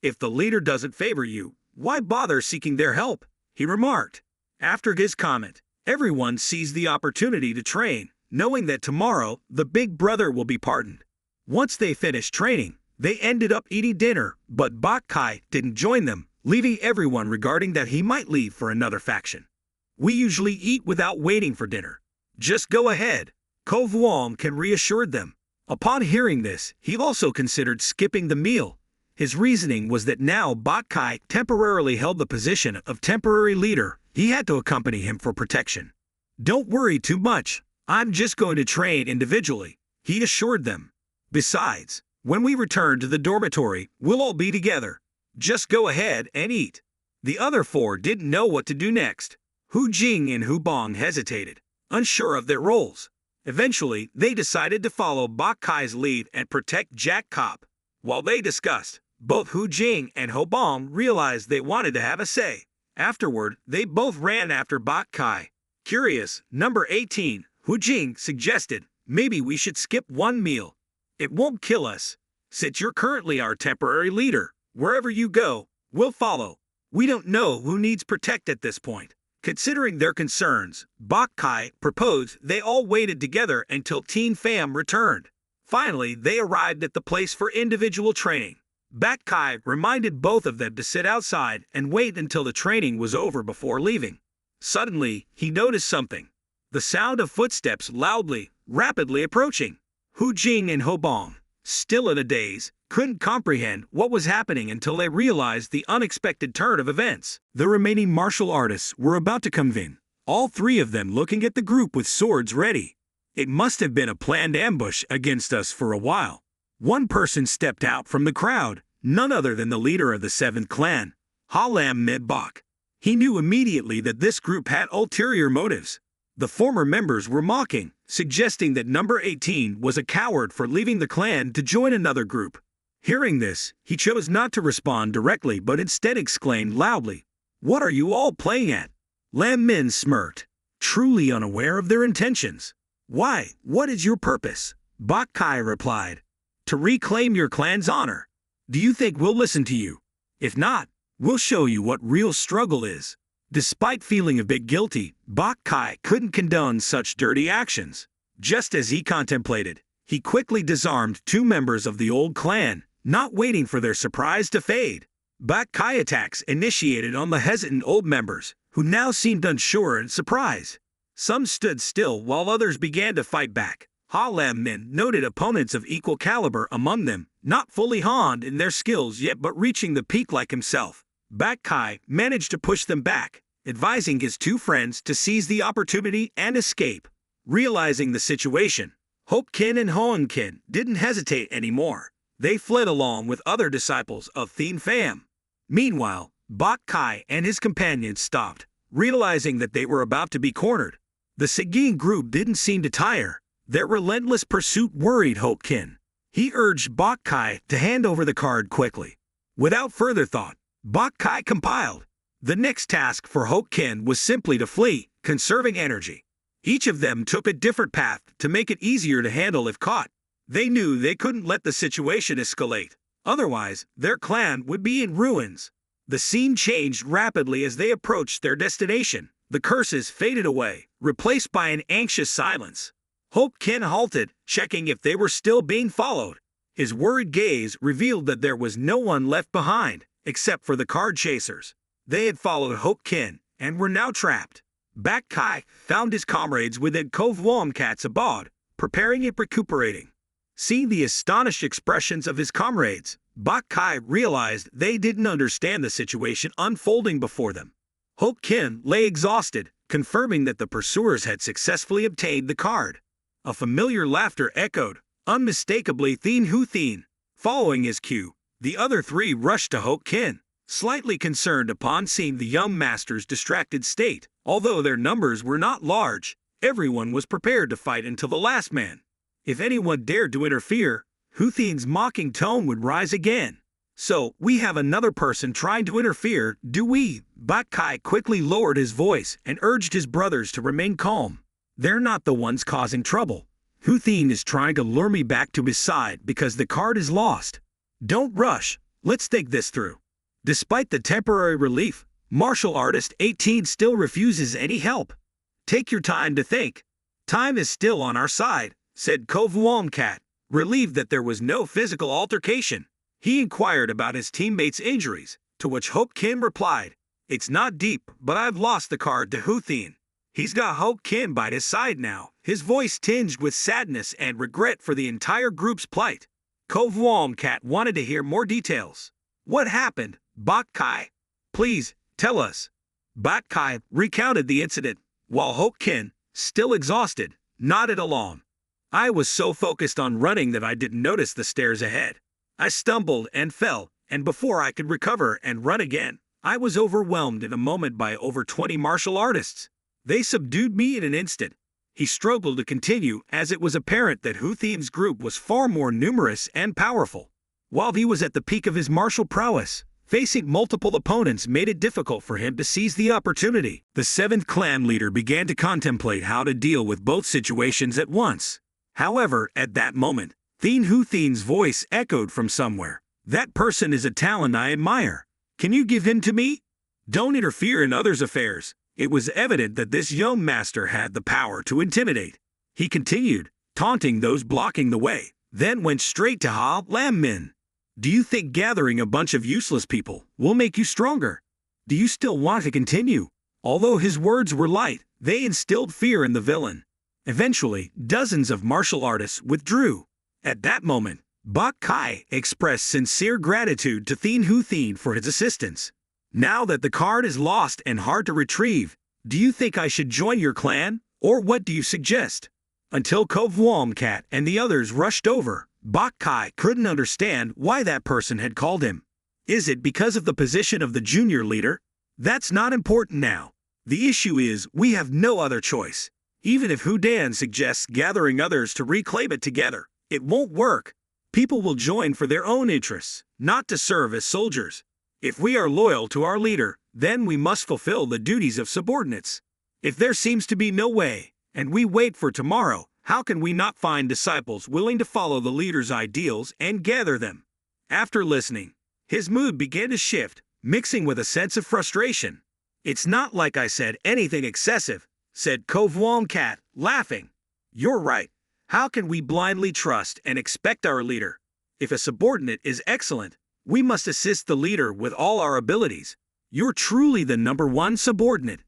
"If the leader doesn't favor you, why bother seeking their help?" he remarked. After his comment, everyone seized the opportunity to train, knowing that tomorrow the big brother will be pardoned. Once they finished training, they ended up eating dinner, but Bok Kai didn't join them, leaving everyone regarding that he might leave for another faction. "We usually eat without waiting for dinner. Just go ahead," Ko Vuong can reassured them. Upon hearing this, he also considered skipping the meal. His reasoning was that now Bok Kai temporarily held the position of temporary leader. He had to accompany him for protection. "Don't worry too much. I'm just going to train individually," he assured them. "Besides, when we return to the dormitory, we'll all be together. Just go ahead and eat." The other four didn't know what to do next. Hu Jing and Hu Bong hesitated, unsure of their roles. Eventually, they decided to follow Bok Kai's lead and protect Jack Cop. While they discussed, both Hu Jing and Hu Bong realized they wanted to have a say. Afterward, they both ran after Bok Kai. Curious, number 18, Hu Jing suggested, "Maybe we should skip one meal. It won't kill us. Since you're currently our temporary leader, wherever you go, we'll follow. We don't know who needs protect at this point." Considering their concerns, Bok Kai proposed they all waited together until Teen Fam returned. Finally, they arrived at the place for individual training. Bok Kai reminded both of them to sit outside and wait until the training was over before leaving. Suddenly, he noticed something. The sound of footsteps rapidly approaching. Hu Jing and Hu Bong, still in a daze, couldn't comprehend what was happening until they realized the unexpected turn of events. The remaining martial artists were about to come in, all three of them looking at the group with swords ready. "It must have been a planned ambush against us for a while." One person stepped out from the crowd, none other than the leader of the 7th clan, Ha Lam Mid Bok. He knew immediately that this group had ulterior motives. The former members were mocking, suggesting that number 18 was a coward for leaving the clan to join another group. Hearing this, he chose not to respond directly but instead exclaimed loudly, "What are you all playing at?" Lam Min smirked, truly unaware of their intentions. "Why, what is your purpose?" Bok Kai replied. "To reclaim your clan's honor. Do you think we'll listen to you? If not, we'll show you what real struggle is." Despite feeling a bit guilty, Bok Kai couldn't condone such dirty actions. Just as he contemplated, he quickly disarmed two members of the old clan, not waiting for their surprise to fade. Bok Kai attacks initiated on the hesitant old members, who now seemed unsure and surprised. Some stood still while others began to fight back. Ha Lam Min noted opponents of equal caliber among them, not fully honed in their skills yet but reaching the peak like himself. Bok Kai managed to push them back, advising his two friends to seize the opportunity and escape. Realizing the situation, Hope Kin and Hoan Kin didn't hesitate anymore. They fled along with other disciples of Teen Fam. Meanwhile, Bok Kai and his companions stopped, realizing that they were about to be cornered. The Seguin group didn't seem to tire. Their relentless pursuit worried Hope Kin. He urged Bok Kai to hand over the card quickly. Without further thought, Bok Kai compiled. The next task for Hope Kin was simply to flee, conserving energy. Each of them took a different path to make it easier to handle if caught. They knew they couldn't let the situation escalate. Otherwise, their clan would be in ruins. The scene changed rapidly as they approached their destination. The curses faded away, replaced by an anxious silence. Hope Kin halted, checking if they were still being followed. His worried gaze revealed that there was no one left behind, except for the card chasers. They had followed Hope Kin, and were now trapped. Bok Kai found his comrades within Cove Womcats abode, preparing and recuperating. Seeing the astonished expressions of his comrades, Bok Kai realized they didn't understand the situation unfolding before them. Hope Kin lay exhausted, confirming that the pursuers had successfully obtained the card. A familiar laughter echoed, unmistakably Thien Hu Thien. Following his cue, the other three rushed to Ho Kin, slightly concerned upon seeing the young master's distracted state. Although their numbers were not large, everyone was prepared to fight until the last man. If anyone dared to interfere, Hu Thien's mocking tone would rise again. So, we have another person trying to interfere, do we? Bak Kai quickly lowered his voice and urged his brothers to remain calm. They're not the ones causing trouble. Hu Thien is trying to lure me back to his side because the card is lost. Don't rush, let's think this through. Despite the temporary relief, martial artist 18 still refuses any help. Take your time to think. Time is still on our side, said Kovuom Cat, relieved that there was no physical altercation. He inquired about his teammates' injuries, to which Hope Kim replied, "It's not deep, but I've lost the card to Hu Thien. He's got Hope Kim by his side now," his voice tinged with sadness and regret for the entire group's plight. Kovuom Cat wanted to hear more details. What happened, Bak Kai? Please, tell us. Bak Kai recounted the incident, while Hope Kin, still exhausted, nodded along. I was so focused on running that I didn't notice the stairs ahead. I stumbled and fell, and before I could recover and run again, I was overwhelmed in a moment by over 20 martial artists. They subdued me in an instant. He struggled to continue as it was apparent that Hu Thien's group was far more numerous and powerful. While he was at the peak of his martial prowess, facing multiple opponents made it difficult for him to seize the opportunity. The seventh clan leader began to contemplate how to deal with both situations at once. However, at that moment, Thien Hu Thien's voice echoed from somewhere. That person is a talent I admire. Can you give him to me? Don't interfere in others' affairs. It was evident that this young master had the power to intimidate. He continued, taunting those blocking the way, then went straight to Ha Lam Min. Do you think gathering a bunch of useless people will make you stronger? Do you still want to continue? Although his words were light, they instilled fear in the villain. Eventually, dozens of martial artists withdrew. At that moment, Bak Kai expressed sincere gratitude to Thien Hu Thien for his assistance. Now that the card is lost and hard to retrieve, do you think I should join your clan, or what do you suggest? Until Kovuom Cat and the others rushed over, Bak Kai couldn't understand why that person had called him. Is it because of the position of the junior leader? That's not important now. The issue is we have no other choice. Even if Hu Dan suggests gathering others to reclaim it together, it won't work. People will join for their own interests, not to serve as soldiers. If we are loyal to our leader, then we must fulfill the duties of subordinates. If there seems to be no way, and we wait for tomorrow, how can we not find disciples willing to follow the leader's ideals and gather them? After listening, his mood began to shift, mixing with a sense of frustration. It's not like I said anything excessive, said Kovuom Cat, laughing. You're right. How can we blindly trust and expect our leader? If a subordinate is excellent, we must assist the leader with all our abilities. You're truly the #1 subordinate.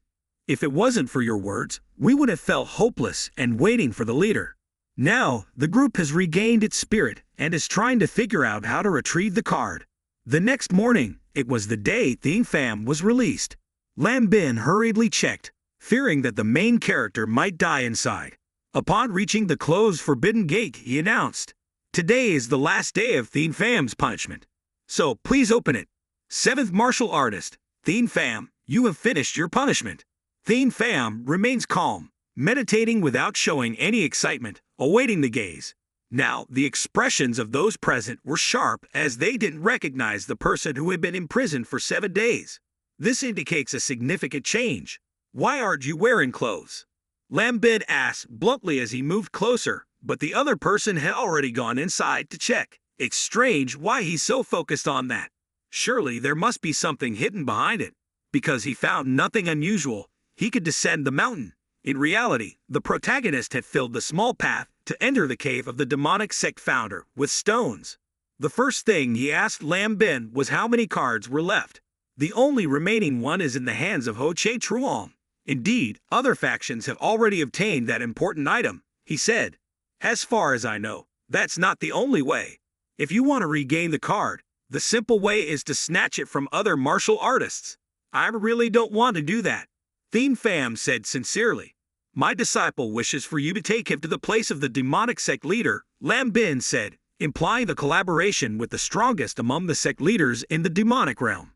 If it wasn't for your words, we would have felt hopeless and waiting for the leader. Now, the group has regained its spirit and is trying to figure out how to retrieve the card. The next morning, it was the day Thien Pham was released. Lam Bin hurriedly checked, fearing that the main character might die inside. Upon reaching the closed forbidden gate, he announced, "Today is the last day of Thien Pham's punishment. So please open it. Seventh martial artist, Thien Pham, you have finished your punishment." Thien Pham remains calm, meditating without showing any excitement, awaiting the gaze. Now, the expressions of those present were sharp as they didn't recognize the person who had been imprisoned for 7 days. This indicates a significant change. Why aren't you wearing clothes? Lam Bin asked bluntly as he moved closer, but the other person had already gone inside to check. It's strange why he's so focused on that. Surely there must be something hidden behind it. Because he found nothing unusual, he could descend the mountain. In reality, the protagonist had filled the small path to enter the cave of the demonic sect founder with stones. The first thing he asked Lam Bin was how many cards were left. The only remaining one is in the hands of Ho Che Truong. Indeed, other factions have already obtained that important item, he said. As far as I know, that's not the only way. If you want to regain the card, the simple way is to snatch it from other martial artists. I really don't want to do that. Thien Pham said sincerely. My disciple wishes for you to take him to the place of the demonic sect leader, Lam Bin said, implying the collaboration with the strongest among the sect leaders in the demonic realm.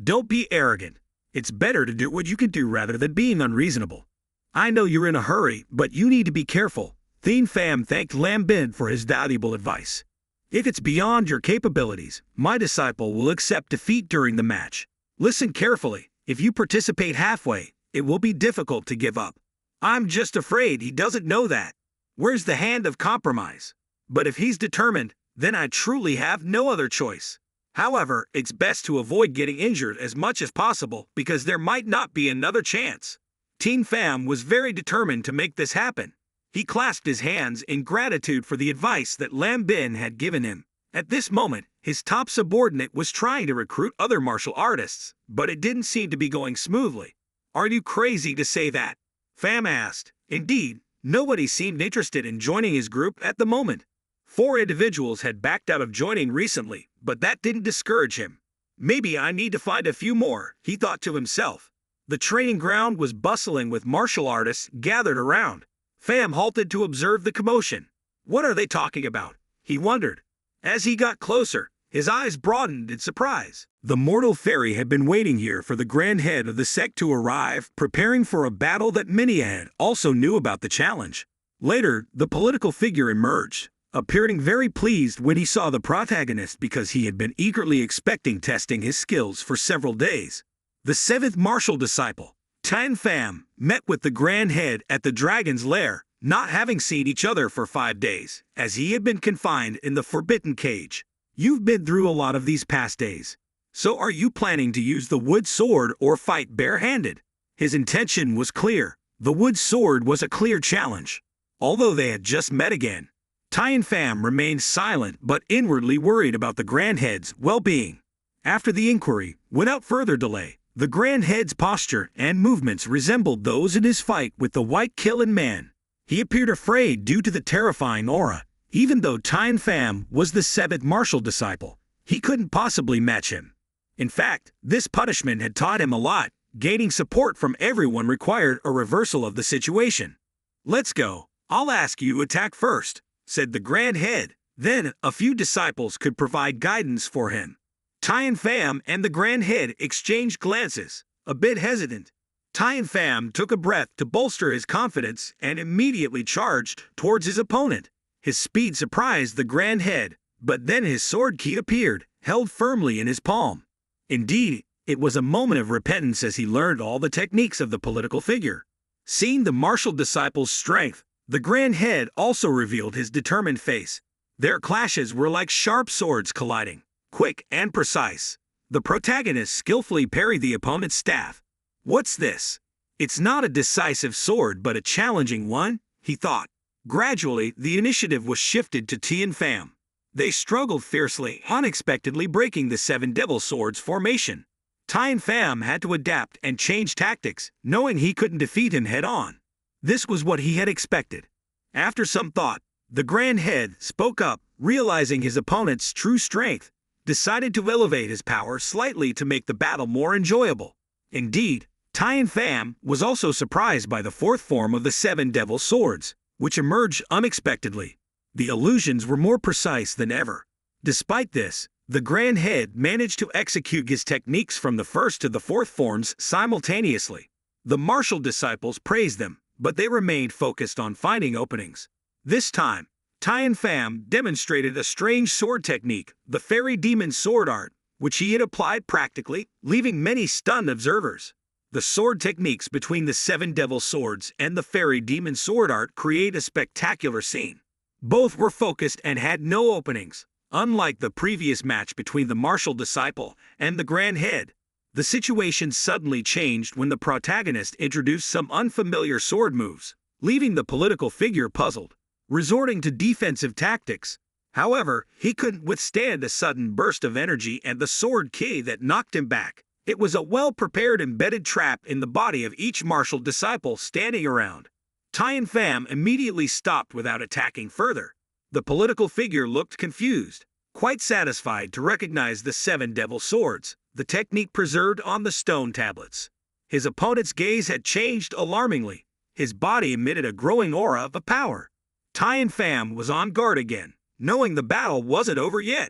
Don't be arrogant. It's better to do what you can do rather than being unreasonable. I know you're in a hurry, but you need to be careful. Thien Pham thanked Lam Bin for his valuable advice. If it's beyond your capabilities, my disciple will accept defeat during the match. Listen carefully. If you participate halfway, it will be difficult to give up. I'm just afraid he doesn't know that. Where's the hand of compromise? But if he's determined, then I truly have no other choice. However, it's best to avoid getting injured as much as possible because there might not be another chance. Thien Pham was very determined to make this happen. He clasped his hands in gratitude for the advice that Lam Bin had given him. At this moment, his top subordinate was trying to recruit other martial artists, but it didn't seem to be going smoothly. Are you crazy to say that? Pham asked. Indeed, nobody seemed interested in joining his group at the moment. 4 individuals had backed out of joining recently, but that didn't discourage him. Maybe I need to find a few more, he thought to himself. The training ground was bustling with martial artists gathered around. Pham halted to observe the commotion. What are they talking about? He wondered. As he got closer, his eyes broadened in surprise. The mortal fairy had been waiting here for the grand head of the sect to arrive, preparing for a battle that many had also knew about the challenge. Later, the political figure emerged, appearing very pleased when he saw the protagonist because he had been eagerly expecting testing his skills for several days. The 7th martial disciple, Thien Pham, met with the grand head at the dragon's lair, not having seen each other for 5 days, as he had been confined in the forbidden cage. You've been through a lot of these past days. So are you planning to use the wood sword or fight barehanded? His intention was clear. The wood sword was a clear challenge. Although they had just met again, Thien Pham remained silent but inwardly worried about the grand head's well-being. After the inquiry, without further delay, the grand head's posture and movements resembled those in his fight with the white killing man. He appeared afraid due to the terrifying aura. Even though Thien Pham was the 7th martial disciple, he couldn't possibly match him. In fact, this punishment had taught him a lot. Gaining support from everyone required a reversal of the situation. Let's go. I'll ask you to attack first, said the grand head. Then, a few disciples could provide guidance for him. Thien Pham and the grand head exchanged glances, a bit hesitant. Thien Pham took a breath to bolster his confidence and immediately charged towards his opponent. His speed surprised the grand head, but then his sword key appeared, held firmly in his palm. Indeed, it was a moment of repentance as he learned all the techniques of the political figure. Seeing the martial disciple's strength, the grand head also revealed his determined face. Their clashes were like sharp swords colliding, quick and precise. The protagonist skillfully parried the opponent's staff. What's this? It's not a decisive sword but a challenging one, he thought. Gradually, the initiative was shifted to Thien Pham. They struggled fiercely, unexpectedly breaking the 7 devil swords formation. Thien Pham had to adapt and change tactics, knowing he couldn't defeat him head-on. This was what he had expected. After some thought, the grand head spoke up, realizing his opponent's true strength, decided to elevate his power slightly to make the battle more enjoyable. Indeed, Thien Pham was also surprised by the 4th form of the 7 devil swords, which emerged unexpectedly. The illusions were more precise than ever. Despite this, the grand head managed to execute his techniques from the 1st to the 4th forms simultaneously. The martial disciples praised them, but they remained focused on finding openings. This time, Thien Pham demonstrated a strange sword technique, the fairy demon sword art, which he had applied practically, leaving many stunned observers. The sword techniques between the 7 devil swords and the fairy demon sword art create a spectacular scene. Both were focused and had no openings. Unlike the previous match between the martial disciple and the grand head, the situation suddenly changed when the protagonist introduced some unfamiliar sword moves, leaving the political figure puzzled. Resorting to defensive tactics, however, he couldn't withstand a sudden burst of energy and the sword key that knocked him back. It was a well-prepared embedded trap in the body of each martial disciple standing around. Thien Pham immediately stopped without attacking further. The political figure looked confused, quite satisfied to recognize the 7 devil swords, the technique preserved on the stone tablets. His opponent's gaze had changed alarmingly. His body emitted a growing aura of power. Thien Pham was on guard again. knowing the battle wasn't over yet.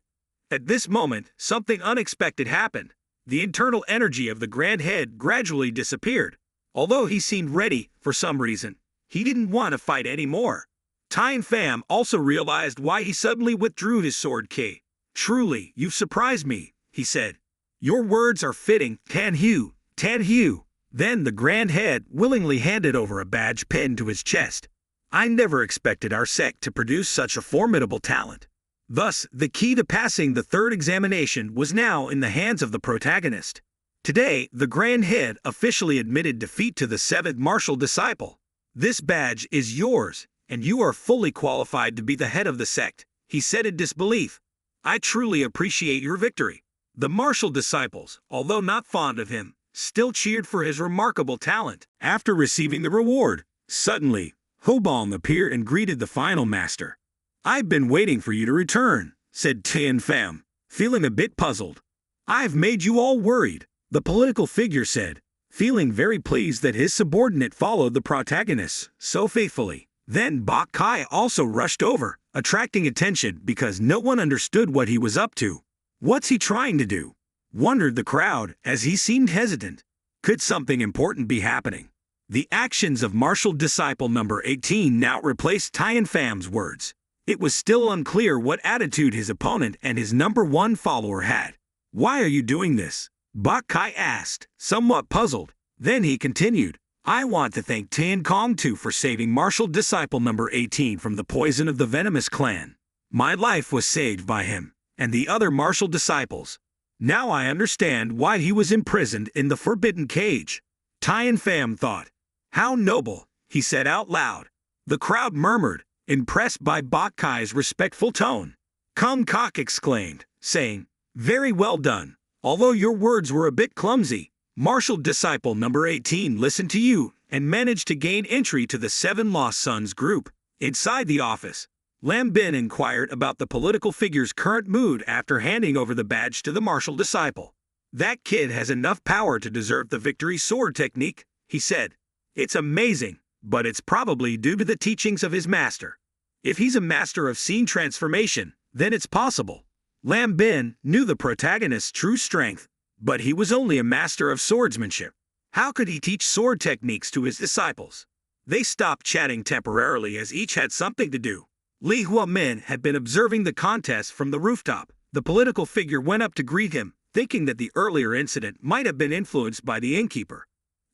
At this moment, something unexpected happened. The internal energy of the Grand Head gradually disappeared. Although he seemed ready, for some reason, he didn't want to fight anymore. Tian Pham also realized why he suddenly withdrew his sword key. Truly, you've surprised me, he said. Your words are fitting, Tan Hu, Tan Hu. Then the Grand Head willingly handed over a badge pinned to his chest. I never expected our sect to produce such a formidable talent. Thus, the key to passing the third examination was now in the hands of the protagonist. Today, the Grand Head officially admitted defeat to the seventh martial disciple. This badge is yours, and you are fully qualified to be the head of the sect, he said in disbelief. I truly appreciate your victory. The martial disciples, although not fond of him, still cheered for his remarkable talent. After receiving the reward, suddenly, Hobong appeared and greeted the final master. I've been waiting for you to return, said Tian Pham, feeling a bit puzzled. I've made you all worried, the political figure said, feeling very pleased that his subordinate followed the protagonist so faithfully. Then Bok Kai also rushed over, attracting attention because no one understood what he was up to. What's he trying to do? Wondered the crowd as he seemed hesitant. Could something important be happening? The actions of martial disciple number 18 now replaced Tian Pham's words. It was still unclear what attitude his opponent and his number one follower had. Why are you doing this? Bok Kai asked, somewhat puzzled. Then he continued, I want to thank Tian Kong Tu for saving martial disciple number 18 from the poison of the venomous clan. My life was saved by him, and the other martial disciples. Now I understand why he was imprisoned in the forbidden cage. Tian Pham thought. How noble, he said out loud. The crowd murmured, impressed by Bok Kai's respectful tone. Kung Kok exclaimed, saying, Very well done. Although your words were a bit clumsy, martial disciple number 18 listened to you and managed to gain entry to the Seven Lost Sons group. Inside the office, Lam Bin inquired about the political figure's current mood after handing over the badge to the martial disciple. That kid has enough power to deserve the victory sword technique, he said. It's amazing, but it's probably due to the teachings of his master. If he's a master of scene transformation, then it's possible. Lam Bin knew the protagonist's true strength, but he was only a master of swordsmanship. How could he teach sword techniques to his disciples? They stopped chatting temporarily as each had something to do. Li Huamin had been observing the contest from the rooftop. The political figure went up to greet him, thinking that the earlier incident might have been influenced by the innkeeper.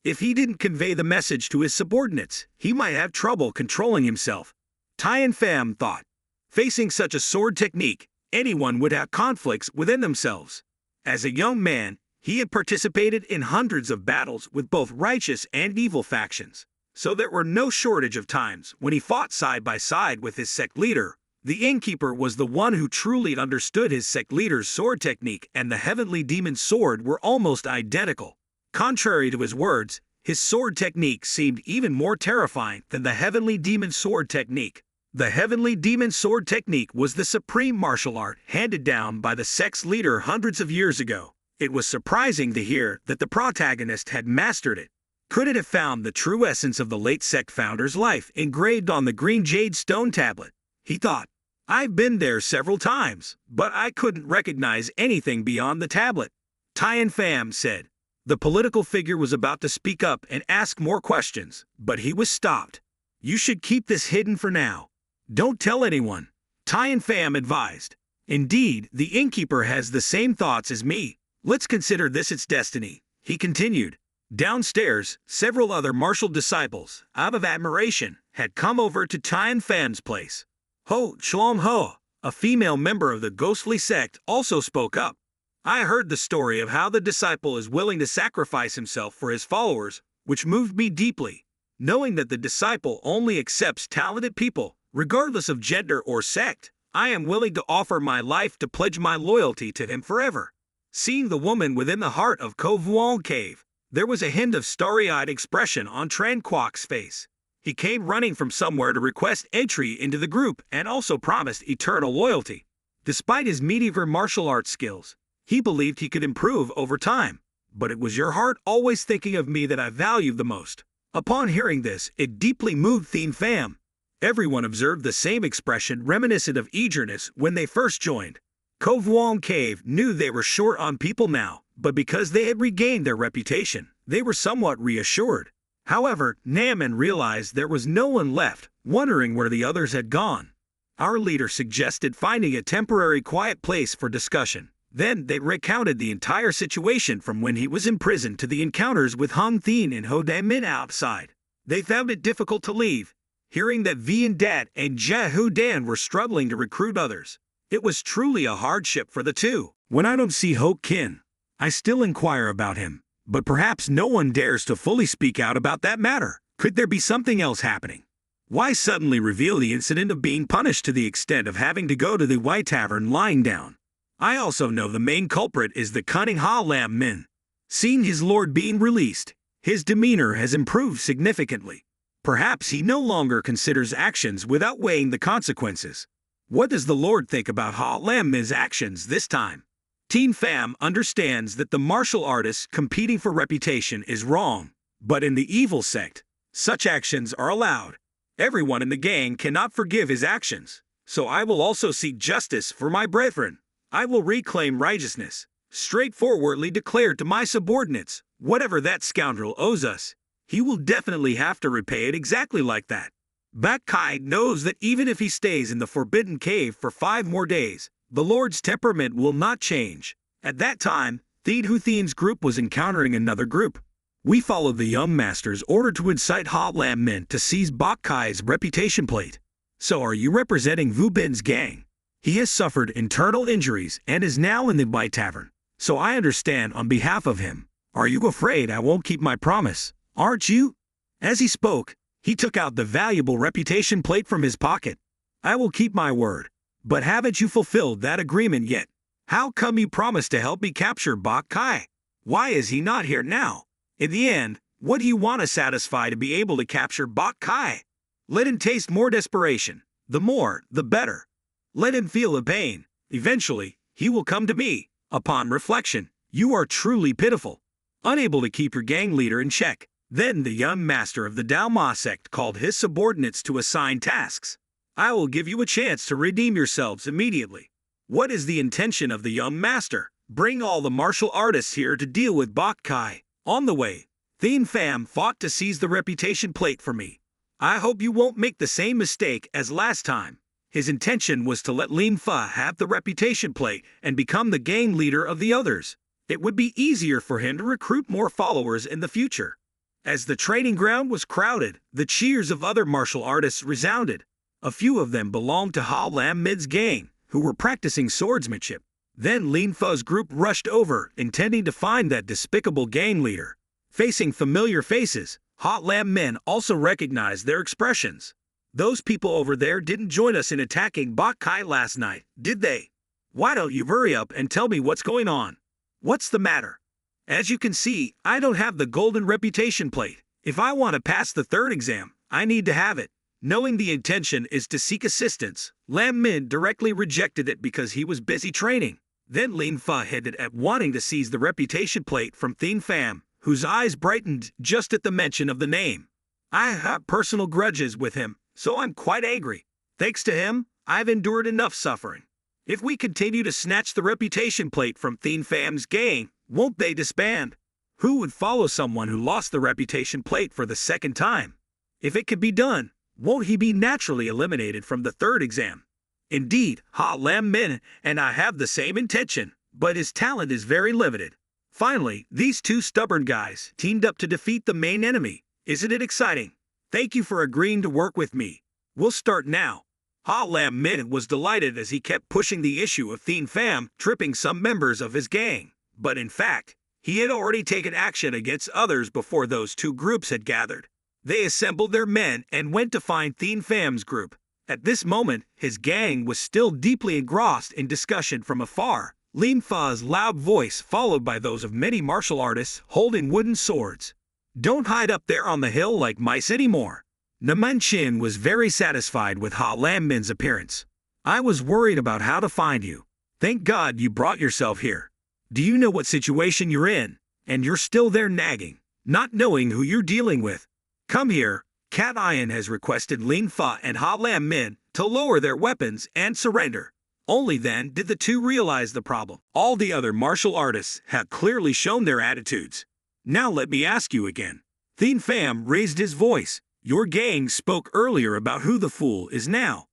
If he didn't convey the message to his subordinates, he might have trouble controlling himself. Tian Pham thought. Facing such a sword technique, anyone would have conflicts within themselves. As a young man, he had participated in hundreds of battles with both righteous and evil factions. So there were no shortage of times when he fought side by side with his sect leader. The innkeeper was the one who truly understood his sect leader's sword technique, and the heavenly demon's sword were almost identical. Contrary to his words, his sword technique seemed even more terrifying than the heavenly demon's sword technique. The heavenly demon's sword technique was the supreme martial art handed down by the sect's leader hundreds of years ago. It was surprising to hear that the protagonist had mastered it. Could it have found the true essence of the late sect founder's life engraved on the green jade stone tablet? He thought. I've been there several times, but I couldn't recognize anything beyond the tablet. Tian Pham said. The political figure was about to speak up and ask more questions, but he was stopped. You should keep this hidden for now. Don't tell anyone, Tian Pham advised. Indeed, the innkeeper has the same thoughts as me. Let's consider this its destiny, he continued. Downstairs, several other martial disciples, out of admiration, had come over to Tian Pham's place. Ho Chlom Ho, a female member of the ghostly sect, also spoke up. I heard the story of how the disciple is willing to sacrifice himself for his followers, which moved me deeply. Knowing that the disciple only accepts talented people, regardless of gender or sect, I am willing to offer my life to pledge my loyalty to him forever. Seeing the woman within the heart of Ko Vuong Cave, there was a hint of starry-eyed expression on Tran Quoc's face. He came running from somewhere to request entry into the group and also promised eternal loyalty. Despite his mediocre martial arts skills, he believed he could improve over time. But it was your heart always thinking of me that I valued the most. Upon hearing this, it deeply moved Tian Pham. Everyone observed the same expression reminiscent of eagerness when they first joined. Kovwong Cave knew they were short on people now, but because they had regained their reputation, they were somewhat reassured. However, Naman realized there was no one left, wondering where the others had gone. Our leader suggested finding a temporary quiet place for discussion. Then they recounted the entire situation from when he was imprisoned to the encounters with Han Thin and Ho Dae-min outside. They found it difficult to leave, hearing that Vian Dat and Jahu Dan were struggling to recruit others. It was truly a hardship for the two. When I don't see Ho Kin, I still inquire about him, but perhaps no one dares to fully speak out about that matter. Could there be something else happening? Why suddenly reveal the incident of being punished to the extent of having to go to the White Tavern lying down? I also know the main culprit is the cunning Ha Lam Min. Seeing his lord being released, his demeanor has improved significantly. Perhaps he no longer considers actions without weighing the consequences. What does the lord think about Ha Lam Min's actions this time? Teen Pham understands that the martial artist competing for reputation is wrong, but in the evil sect, such actions are allowed. Everyone in the gang cannot forgive his actions, so I will also seek justice for my brethren. I will reclaim righteousness, straightforwardly declared to my subordinates, whatever that scoundrel owes us, he will definitely have to repay it exactly like that. Bak Kai knows that even if he stays in the Forbidden Cave for 5 more days, the Lord's temperament will not change. At that time, Thien Hu Thien's group was encountering another group. We followed the young master's order to incite Ha Lam Min to seize Bak Kai's reputation plate. So are you representing Vu Bin's gang? He has suffered internal injuries and is now in the White Tavern, so I understand on behalf of him. Are you afraid I won't keep my promise? Aren't you? As he spoke, he took out the valuable reputation plate from his pocket. I will keep my word. But haven't you fulfilled that agreement yet? How come you promised to help me capture Bak Kai? Why is he not here now? In the end, what do you want to satisfy to be able to capture Bak Kai? Let him taste more desperation. The more, the better. Let him feel the pain. Eventually, he will come to me. Upon reflection, you are truly pitiful. Unable to keep your gang leader in check. Then the young master of the Dao Ma sect called his subordinates to assign tasks. I will give you a chance to redeem yourselves immediately. What is the intention of the young master? Bring all the martial artists here to deal with Bak Kai. On the way, Thien Pham fought to seize the reputation plate for me. I hope you won't make the same mistake as last time. His intention was to let Lin Fa have the reputation plate and become the gang leader of the others. It would be easier for him to recruit more followers in the future. As the training ground was crowded, the cheers of other martial artists resounded. A few of them belonged to Ha Lam Min's gang, who were practicing swordsmanship. Then Lin Fa's group rushed over, intending to find that despicable gang leader. Facing familiar faces, Ha Lam Min also recognized their expressions. Those people over there didn't join us in attacking Bak Kai last night, did they? Why don't you hurry up and tell me what's going on? What's the matter? As you can see, I don't have the golden reputation plate. If I want to pass the 3rd exam, I need to have it. Knowing the intention is to seek assistance, Lam Min directly rejected it because he was busy training. Then Lin Fa hinted at wanting to seize the reputation plate from Thien Pham, whose eyes brightened just at the mention of the name. I have personal grudges with him, so I'm quite angry. Thanks to him, I've endured enough suffering. If we continue to snatch the reputation plate from Thien Pham's gang, won't they disband? Who would follow someone who lost the reputation plate for the 2nd time? If it could be done, won't he be naturally eliminated from the 3rd exam? Indeed, Ha Lam Min and I have the same intention, but his talent is very limited. Finally, these 2 stubborn guys teamed up to defeat the main enemy. Isn't it exciting? Thank you for agreeing to work with me. We'll start now. Ha Lam Min was delighted as he kept pushing the issue of Thien Pham tripping some members of his gang. But in fact, he had already taken action against others before those 2 groups had gathered. They assembled their men and went to find Thien Pham's group. At this moment, his gang was still deeply engrossed in discussion from afar. Lin Fa's loud voice followed by those of many martial artists holding wooden swords. Don't hide up there on the hill like mice anymore. Naman Chin was very satisfied with Ha Lam Min's appearance. I was worried about how to find you. Thank God you brought yourself here. Do you know what situation you're in? And you're still there nagging, not knowing who you're dealing with. Come here, Cat Ian has requested Lin Fa and Ha Lam Min to lower their weapons and surrender. Only then did the two realize the problem. All the other martial artists have clearly shown their attitudes. Now let me ask you again. Thien Pham raised his voice. Your gang spoke earlier about who the fool is now.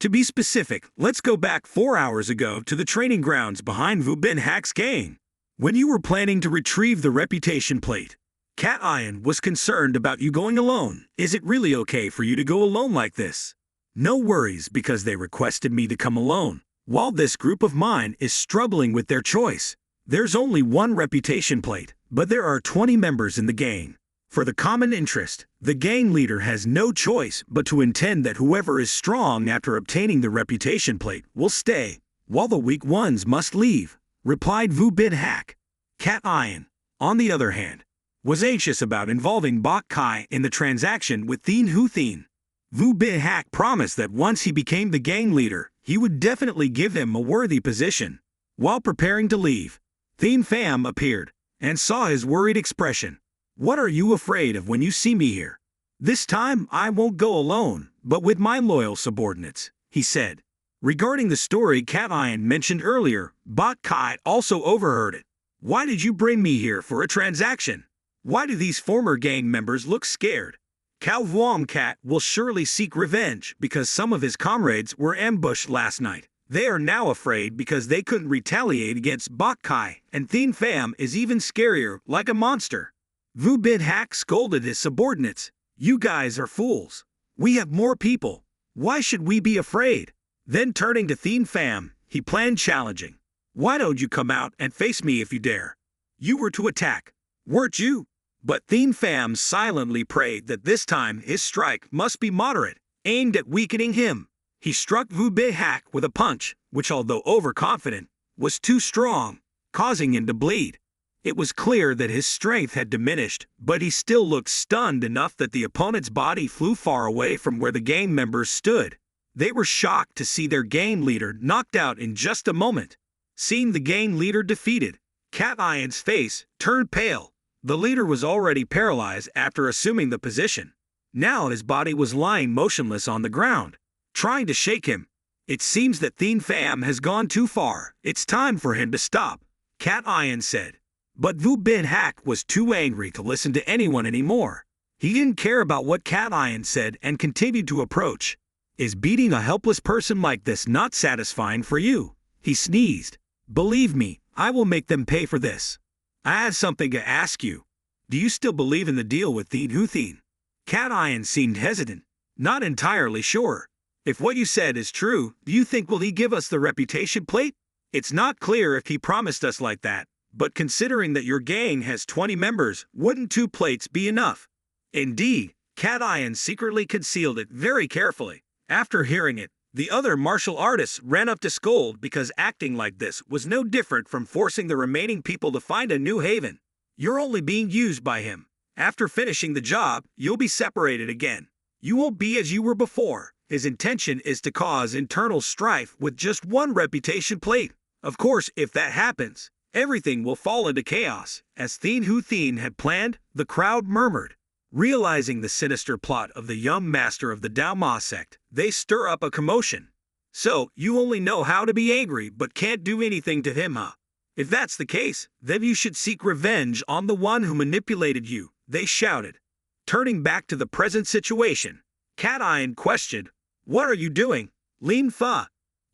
To be specific, let's go back 4 hours ago to the training grounds behind Vu Bin Hak's gang. When you were planning to retrieve the reputation plate, Cat Ian was concerned about you going alone. Is it really okay for you to go alone like this? No worries, because they requested me to come alone. While this group of mine is struggling with their choice, there's only one reputation plate, but there are 20 members in the gang. For the common interest, the gang leader has no choice but to intend that whoever is strong after obtaining the reputation plate will stay, while the weak ones must leave, replied Vu Bin Hak. Cat Ian, on the other hand, was anxious about involving Bok Kai in the transaction with Thien Hu Thien. Vu Bin Hak promised that once he became the gang leader, he would definitely give him a worthy position. While preparing to leave, Thien Pham appeared and saw his worried expression. What are you afraid of when you see me here? This time I won't go alone, but with my loyal subordinates, he said. Regarding the story Cat Ian mentioned earlier, Bok Kai also overheard it. Why did you bring me here for a transaction? Why do these former gang members look scared? Cao Vuong Cat will surely seek revenge because some of his comrades were ambushed last night. They are now afraid because they couldn't retaliate against Bok Kai, and Thien Pham is even scarier, like a monster. Vu Bin Hak scolded his subordinates. You guys are fools. We have more people. Why should we be afraid? Then turning to Thien Pham, he planned challenging. Why don't you come out and face me if you dare? You were to attack, weren't you? But Thien Pham silently prayed that this time his strike must be moderate, aimed at weakening him. He struck Vu Bin Hak with a punch, which although overconfident, was too strong, causing him to bleed. It was clear that his strength had diminished, but he still looked stunned enough that the opponent's body flew far away from where the gang members stood. They were shocked to see their gang leader knocked out in just a moment. Seeing the gang leader defeated, Cat Ian's face turned pale. The leader was already paralyzed after assuming the position. Now his body was lying motionless on the ground, trying to shake him. It seems that Thien Pham has gone too far. It's time for him to stop, Cat Ian said. But Vu Bin Hak was too angry to listen to anyone anymore. He didn't care about what Cat Ian said and continued to approach. Is beating a helpless person like this not satisfying for you? He sneezed. Believe me, I will make them pay for this. I have something to ask you. Do you still believe in the deal with Thien Hu Thien? Cat Ian seemed hesitant, not entirely sure. If what you said is true, do you think will he give us the reputation plate? It's not clear if he promised us like that, but considering that your gang has 20 members, wouldn't 2 plates be enough? Indeed, Cat Ian secretly concealed it very carefully. After hearing it, the other martial artists ran up to scold because acting like this was no different from forcing the remaining people to find a new haven. You're only being used by him. After finishing the job, you'll be separated again. You won't be as you were before. His intention is to cause internal strife with just one reputation plate. Of course, if that happens, everything will fall into chaos. As Thien Hu Thien had planned, the crowd murmured. Realizing the sinister plot of the young master of the Dao Ma sect, they stir up a commotion. So, you only know how to be angry but can't do anything to him, huh? If that's the case, then you should seek revenge on the one who manipulated you, they shouted. Turning back to the present situation, Cat Ian questioned, What are you doing, Lin Fa?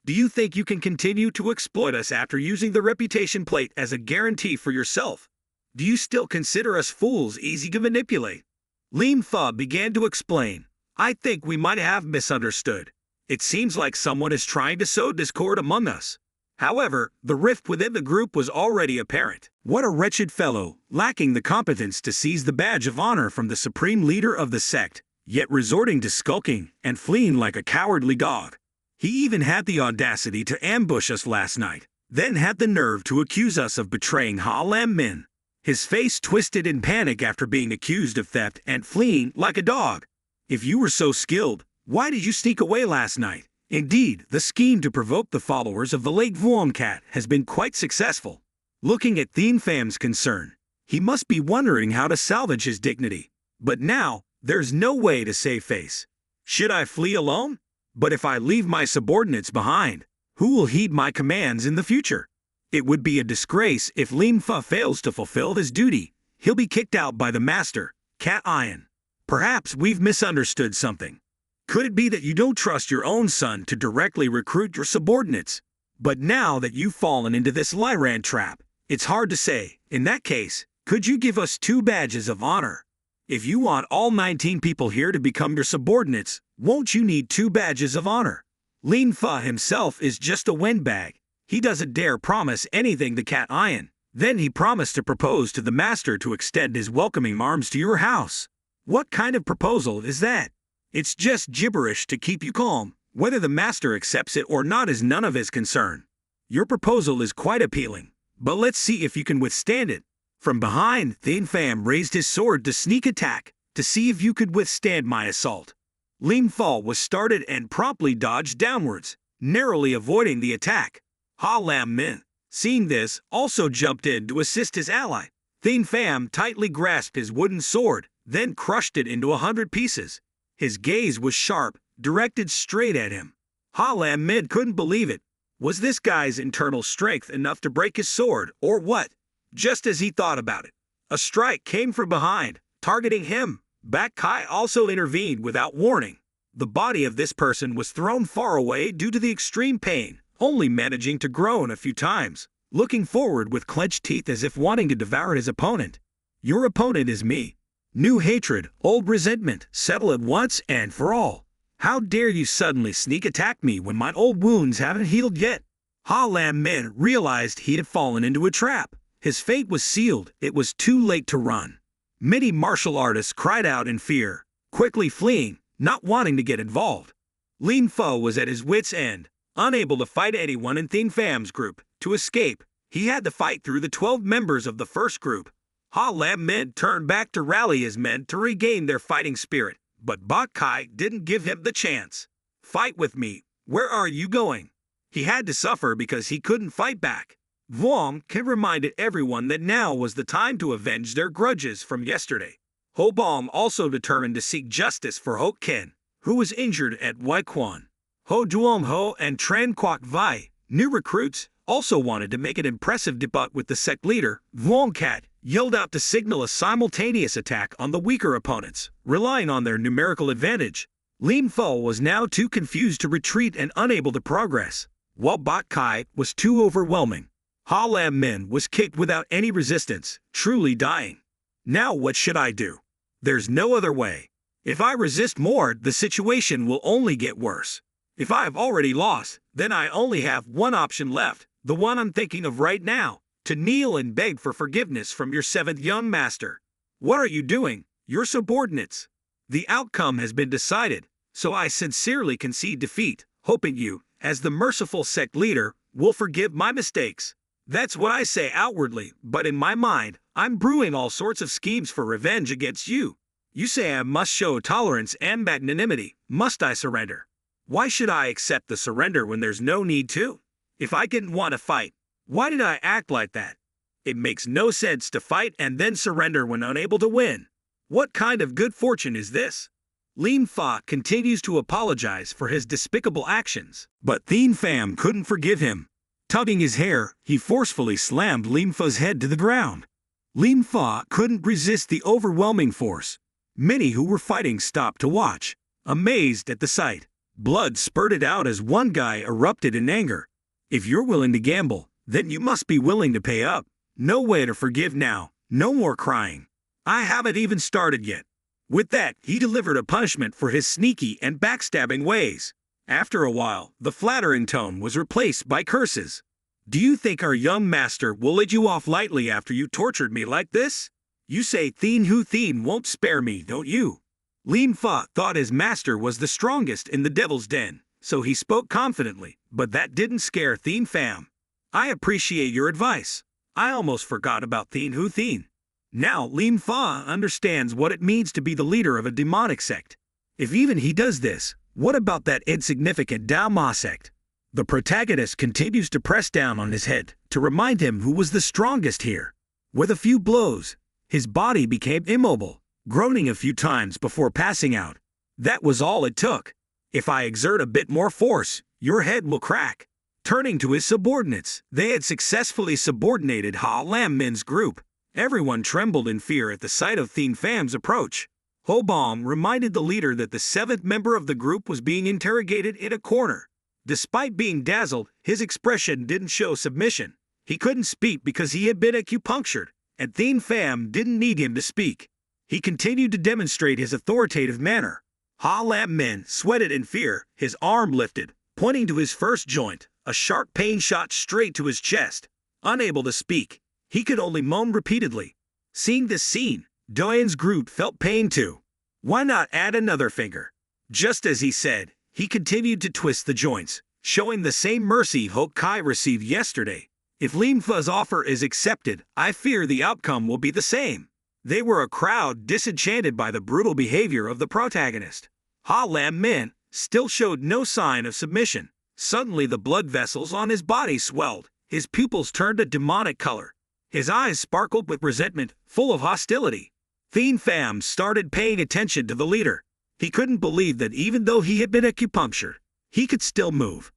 Do you think you can continue to exploit us after using the reputation plate as a guarantee for yourself? Do you still consider us fools easy to manipulate? Lin Fa began to explain. I think we might have misunderstood. It seems like someone is trying to sow discord among us. However, the rift within the group was already apparent. What a wretched fellow, lacking the competence to seize the badge of honor from the supreme leader of the sect, yet resorting to skulking and fleeing like a cowardly dog. He even had the audacity to ambush us last night, then had the nerve to accuse us of betraying Ha Lam Min. His face twisted in panic after being accused of theft and fleeing like a dog. If you were so skilled, why did you sneak away last night? Indeed, the scheme to provoke the followers of the late Vuong Cat has been quite successful. Looking at Thien Pham's concern, he must be wondering how to salvage his dignity. But now, There's no way to save face. Should I flee alone? But if I leave my subordinates behind, who will heed my commands in the future? It would be a disgrace if Lin Fa fails to fulfill his duty. He'll be kicked out by the master, Cat Iron. Perhaps we've misunderstood something. Could it be that you don't trust your own son to directly recruit your subordinates? But now that you've fallen into this Lyran trap, it's hard to say. In that case, could you give us 2 badges of honor? If you want all 19 people here to become your subordinates, won't you need 2 badges of honor? Lin Fa himself is just a windbag. He doesn't dare promise anything to Cat Iron. Then he promised to propose to the master to extend his welcoming arms to your house. What kind of proposal is that? It's just gibberish to keep you calm. Whether the master accepts it or not is none of his concern. Your proposal is quite appealing, but let's see if you can withstand it. From behind, Thin Pham raised his sword to sneak attack, to see if you could withstand my assault. Lin Fa was started and promptly dodged downwards, narrowly avoiding the attack. Ha Lam Min, seeing this, also jumped in to assist his ally. Thin Pham tightly grasped his wooden sword, then crushed it into 100 pieces. His gaze was sharp, directed straight at him. Ha Lam Min couldn't believe it. Was this guy's internal strength enough to break his sword, or what? Just as he thought about it, a strike came from behind, targeting him. Bak Kai also intervened without warning. The body of this person was thrown far away due to the extreme pain, only managing to groan a few times, looking forward with clenched teeth as if wanting to devour his opponent. Your opponent is me. New hatred, old resentment, settle at once and for all. How dare you suddenly sneak attack me when my old wounds haven't healed yet? Ha Lam Min realized he had fallen into a trap. His fate was sealed. It was too late to run. Many martial artists cried out in fear, quickly fleeing, not wanting to get involved. Lin Fa was at his wit's end, unable to fight anyone in Thin Pham's group. To escape, he had to fight through the 12 members of the first group. Ha Lam Min turned back to rally his men to regain their fighting spirit, but Bak Kai didn't give him the chance. Fight with me. Where are you going? He had to suffer because he couldn't fight back. Vuong Ken reminded everyone that now was the time to avenge their grudges from yesterday. Ho Bom also determined to seek justice for Ho Ken, who was injured at Waiquan. Ho Duom Ho and Tran Quoc Vai, new recruits, also wanted to make an impressive debut with the sect leader. Vuong Cat yelled out to signal a simultaneous attack on the weaker opponents, relying on their numerical advantage. Lin Fa was now too confused to retreat and unable to progress, while Bak Kai was too overwhelming. Ha Lam Min was kicked without any resistance, truly dying. Now what should I do? There's no other way. If I resist more, the situation will only get worse. If I have already lost, then I only have one option left, the one I'm thinking of right now, to kneel and beg for forgiveness from your 7th young master. What are you doing, your subordinates? The outcome has been decided, so I sincerely concede defeat, hoping you, as the merciful sect leader, will forgive my mistakes. That's what I say outwardly, but in my mind, I'm brewing all sorts of schemes for revenge against you. You say I must show tolerance and magnanimity. Must I surrender? Why should I accept the surrender when there's no need to? If I didn't want to fight, why did I act like that? It makes no sense to fight and then surrender when unable to win. What kind of good fortune is this? Lin Fa continues to apologize for his despicable actions, but Thin Pham couldn't forgive him. Tugging his hair, he forcefully slammed Lin Fa's head to the ground. Lin Fa couldn't resist the overwhelming force. Many who were fighting stopped to watch, amazed at the sight. Blood spurted out as one guy erupted in anger. If you're willing to gamble, then you must be willing to pay up. No way to forgive now, no more crying. I haven't even started yet. With that, he delivered a punishment for his sneaky and backstabbing ways. After a while, the flattering tone was replaced by curses. Do you think our young master will let you off lightly after you tortured me like this? You say Thin Hu Thin won't spare me, don't you? Lin Fa thought his master was the strongest in the devil's den, so he spoke confidently, but that didn't scare Thin Pham. I appreciate your advice. I almost forgot about Thin Hu Thin. Now Lin Fa understands what it means to be the leader of a demonic sect. If even he does this, what about that insignificant Dao Ma sect? The protagonist continues to press down on his head to remind him who was the strongest here. With a few blows, his body became immobile, groaning a few times before passing out. That was all it took. If I exert a bit more force, your head will crack. Turning to his subordinates, they had successfully subordinated Ha Lam Min's group. Everyone trembled in fear at the sight of Thien Pham's approach. Ho Bom reminded the leader that the seventh member of the group was being interrogated in a corner. Despite being dazzled, his expression didn't show submission. He couldn't speak because he had been acupunctured, and Thien Pham didn't need him to speak. He continued to demonstrate his authoritative manner. Ha Lam Min sweated in fear, his arm lifted, pointing to his first joint. A sharp pain shot straight to his chest. Unable to speak, he could only moan repeatedly. Seeing this scene, Doyen's group felt pain too. Why not add another finger? Just as he said, he continued to twist the joints, showing the same mercy Ho Kai received yesterday. If Lin Fa's offer is accepted, I fear the outcome will be the same. They were a crowd disenchanted by the brutal behavior of the protagonist. Ha Lam Min still showed no sign of submission. Suddenly the blood vessels on his body swelled, his pupils turned a demonic color. His eyes sparkled with resentment, full of hostility. Thien Pham started paying attention to the leader. He couldn't believe that even though he had been acupunctured, he could still move.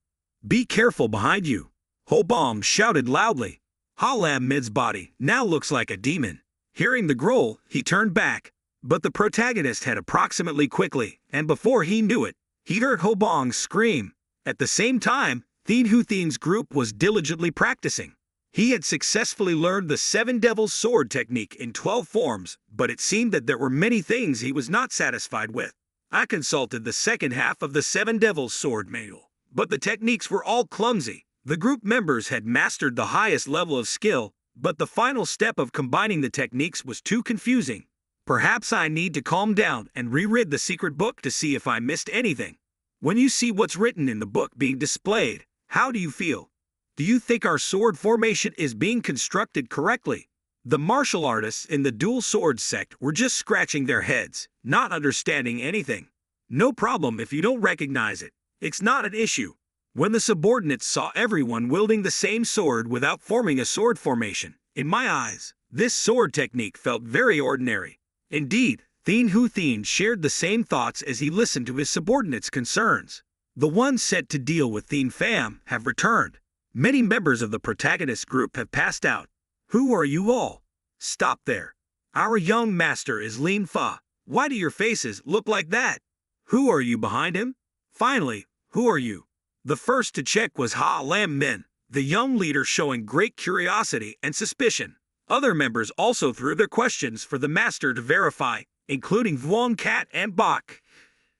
Be careful behind you, Ho Bom shouted loudly. Ha Lam Min's body now looks like a demon. Hearing the growl, he turned back. But the protagonist had approximately quickly, and before he knew it, he heard Ho Bong scream. At the same time, Thien Hu Thien's group was diligently practicing. He had successfully learned the Seven Devils Sword technique in 12 forms, but it seemed that there were many things he was not satisfied with. I consulted the second half of the Seven Devils Sword manual, but the techniques were all clumsy. The group members had mastered the highest level of skill, but the final step of combining the techniques was too confusing. Perhaps I need to calm down and reread the secret book to see if I missed anything. When you see what's written in the book being displayed, how do you feel? Do you think our sword formation is being constructed correctly? The martial artists in the dual swords sect were just scratching their heads, not understanding anything. No problem if you don't recognize it. It's not an issue. When the subordinates saw everyone wielding the same sword without forming a sword formation, in my eyes, this sword technique felt very ordinary. Indeed, Thien Hu Thien shared the same thoughts as he listened to his subordinates' concerns. The ones set to deal with Thien Pham have returned. Many members of the protagonist group have passed out. Who are you all? Stop there. Our young master is Lin Fa. Why do your faces look like that? Who are you behind him? Finally, who are you? The first to check was Ha Lam Min, the young leader showing great curiosity and suspicion. Other members also threw their questions for the master to verify, including Vuong Cat and Bok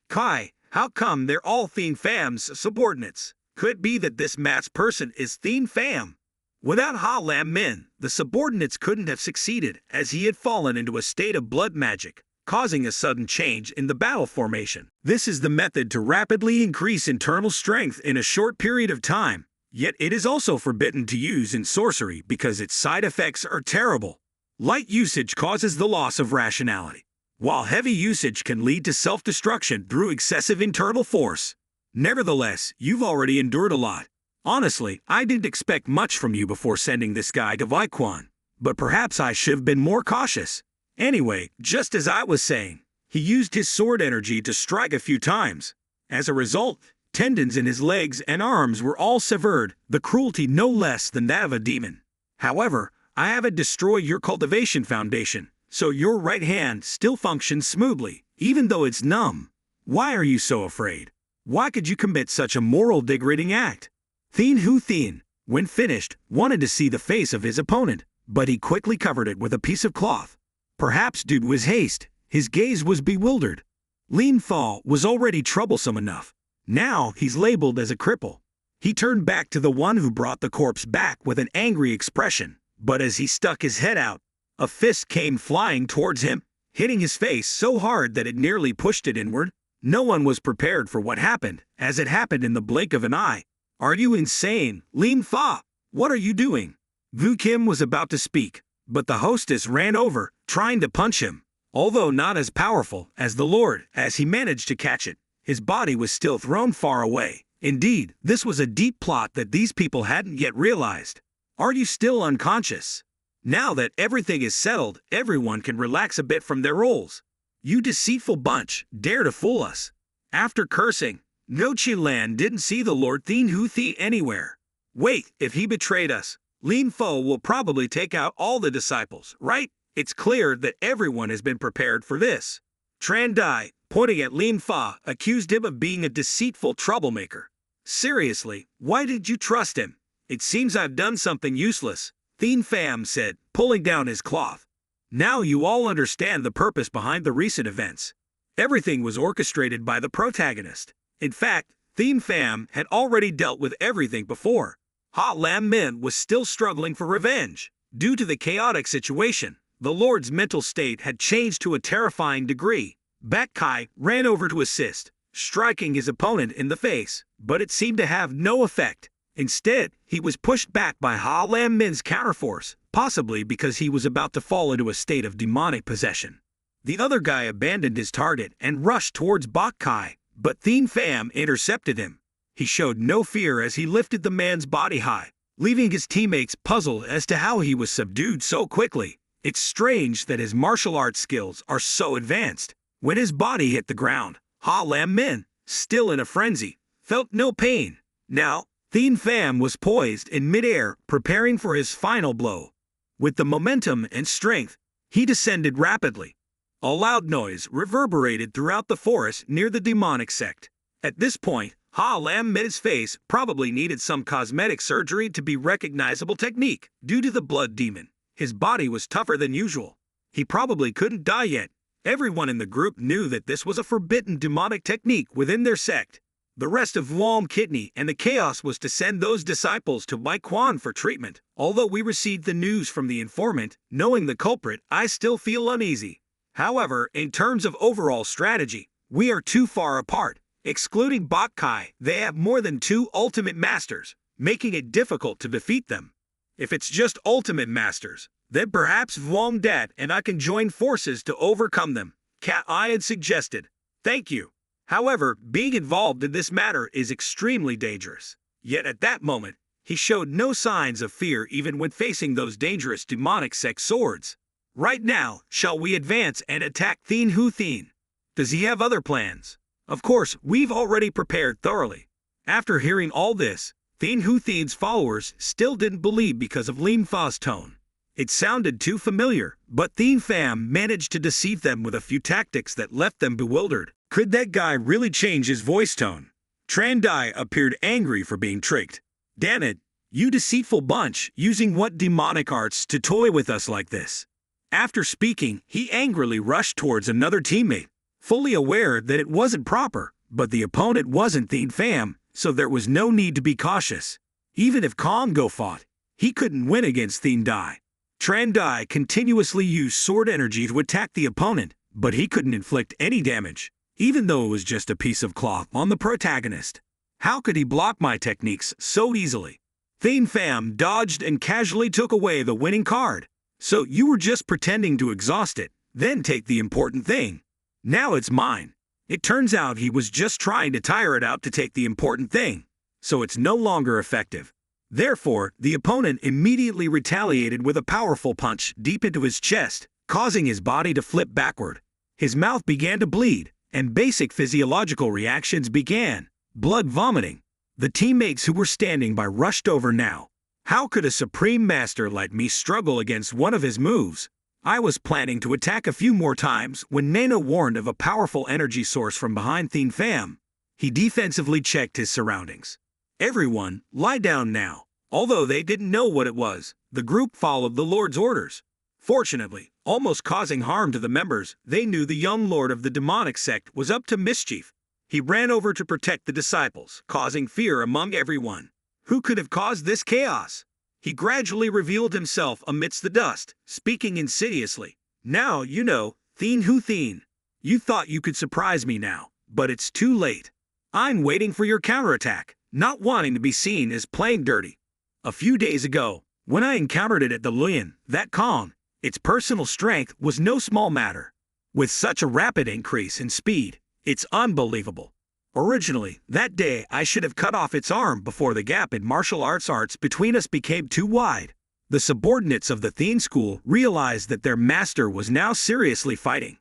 Kai. How come they're all Thien Pham's subordinates? Could be that this masked person is Thien Pham. Without Ha Lam Min, the subordinates couldn't have succeeded, as he had fallen into a state of blood magic, causing a sudden change in the battle formation. This is the method to rapidly increase internal strength in a short period of time, yet it is also forbidden to use in sorcery because its side effects are terrible. Light usage causes the loss of rationality, while heavy usage can lead to self-destruction through excessive internal force. Nevertheless, you've already endured a lot. Honestly, I didn't expect much from you before sending this guy to Vaikwan, but perhaps I should have been more cautious. Anyway, just as I was saying, he used his sword energy to strike a few times. As a result, tendons in his legs and arms were all severed, the cruelty no less than that of a demon. However, I haven't destroyed your cultivation foundation, so your right hand still functions smoothly, even though it's numb. Why are you so afraid? Why could you commit such a moral degrading act? Thien Hu Thien, when finished, wanted to see the face of his opponent, but he quickly covered it with a piece of cloth. Perhaps due to his haste, his gaze was bewildered. Lin Fa was already troublesome enough. Now he's labeled as a cripple. He turned back to the one who brought the corpse back with an angry expression, but as he stuck his head out, a fist came flying towards him, hitting his face so hard that it nearly pushed it inward. No one was prepared for what happened, as it happened in the blink of an eye. Are you insane, Lin Fa? What are you doing? Vu Kim was about to speak, but the hostess ran over, trying to punch him. Although not as powerful as the Lord, as he managed to catch it, his body was still thrown far away. Indeed, this was a deep plot that these people hadn't yet realized. Are you still unconscious? Now that everything is settled, everyone can relax a bit from their roles. You deceitful bunch, dare to fool us. After cursing, Ngo Lan didn't see the Lord Thien Hu Thi anywhere. Wait, if he betrayed us, Lin Fo will probably take out all the disciples, right? It's clear that everyone has been prepared for this. Tran Dai, pointing at Lin Fa, accused him of being a deceitful troublemaker. Seriously, why did you trust him? It seems I've done something useless, Thien Pham said, pulling down his cloth. Now you all understand the purpose behind the recent events. Everything was orchestrated by the protagonist. In fact, Thien Pham had already dealt with everything before. Ha Lam Min was still struggling for revenge. Due to the chaotic situation, the Lord's mental state had changed to a terrifying degree. Baek Kai ran over to assist, striking his opponent in the face, but it seemed to have no effect. Instead, he was pushed back by Ha Lam Min's counterforce, possibly because he was about to fall into a state of demonic possession. The other guy abandoned his target and rushed towards Baek Kai, but Thien Pham intercepted him. He showed no fear as he lifted the man's body high, leaving his teammates puzzled as to how he was subdued so quickly. It's strange that his martial arts skills are so advanced. When his body hit the ground, Ha Lam Min, still in a frenzy, felt no pain. Now, Thien Pham was poised in midair, preparing for his final blow. With the momentum and strength, he descended rapidly. A loud noise reverberated throughout the forest near the demonic sect. At this point, Ha Lam Min's face probably needed some cosmetic surgery to be recognizable technique. Due to the blood demon, his body was tougher than usual. He probably couldn't die yet. Everyone in the group knew that this was a forbidden demonic technique within their sect. The rest of Wom Kidney and the chaos was to send those disciples to Mai Quan for treatment. Although we received the news from the informant, knowing the culprit, I still feel uneasy. However, in terms of overall strategy, we are too far apart. Excluding Baek Kai, they have more than 2 ultimate masters, making it difficult to defeat them. If it's just ultimate masters, then perhaps Wom Dat and I can join forces to overcome them, Cat I had suggested. Thank you. However, being involved in this matter is extremely dangerous. Yet at that moment, he showed no signs of fear even when facing those dangerous demonic sect swords. Right now, shall we advance and attack Thien Hu Thien? Does he have other plans? Of course, we've already prepared thoroughly. After hearing all this, Thien Hu Thien's followers still didn't believe because of Lin Fa's tone. It sounded too familiar, but Thien Pham managed to deceive them with a few tactics that left them bewildered. Could that guy really change his voice tone? Tran Dai appeared angry for being tricked. Damn it, you deceitful bunch, using what demonic arts to toy with us like this? After speaking, he angrily rushed towards another teammate, fully aware that it wasn't proper, but the opponent wasn't Thien Pham, so there was no need to be cautious. Even if Congo fought, he couldn't win against Thien Dai. Tran Dai continuously used sword energy to attack the opponent, but he couldn't inflict any damage, even though it was just a piece of cloth on the protagonist. How could he block my techniques so easily? Thien Pham dodged and casually took away the winning card. So you were just pretending to exhaust it, then take the important thing. Now it's mine. It turns out he was just trying to tire it out to take the important thing, so it's no longer effective. Therefore, the opponent immediately retaliated with a powerful punch deep into his chest, causing his body to flip backward. His mouth began to bleed, and basic physiological reactions began. Blood vomiting. The teammates who were standing by rushed over now. How could a supreme master like me struggle against one of his moves? I was planning to attack a few more times when NANO warned of a powerful energy source from behind Thien Pham. He defensively checked his surroundings. Everyone, lie down now. Although they didn't know what it was, the group followed the Lord's orders. Fortunately, almost causing harm to the members, they knew the young lord of the demonic sect was up to mischief. He ran over to protect the disciples, causing fear among everyone. Who could have caused this chaos? He gradually revealed himself amidst the dust, speaking insidiously. Now you know, Thien Hu Thien. You thought you could surprise me now, but it's too late. I'm waiting for your counterattack, not wanting to be seen as playing dirty. A few days ago, when I encountered it at the Luyan, that Kong, its personal strength was no small matter. With such a rapid increase in speed, it's unbelievable. Originally, that day I should have cut off its arm before the gap in martial arts between us became too wide. The subordinates of the Thien school realized that their master was now seriously fighting.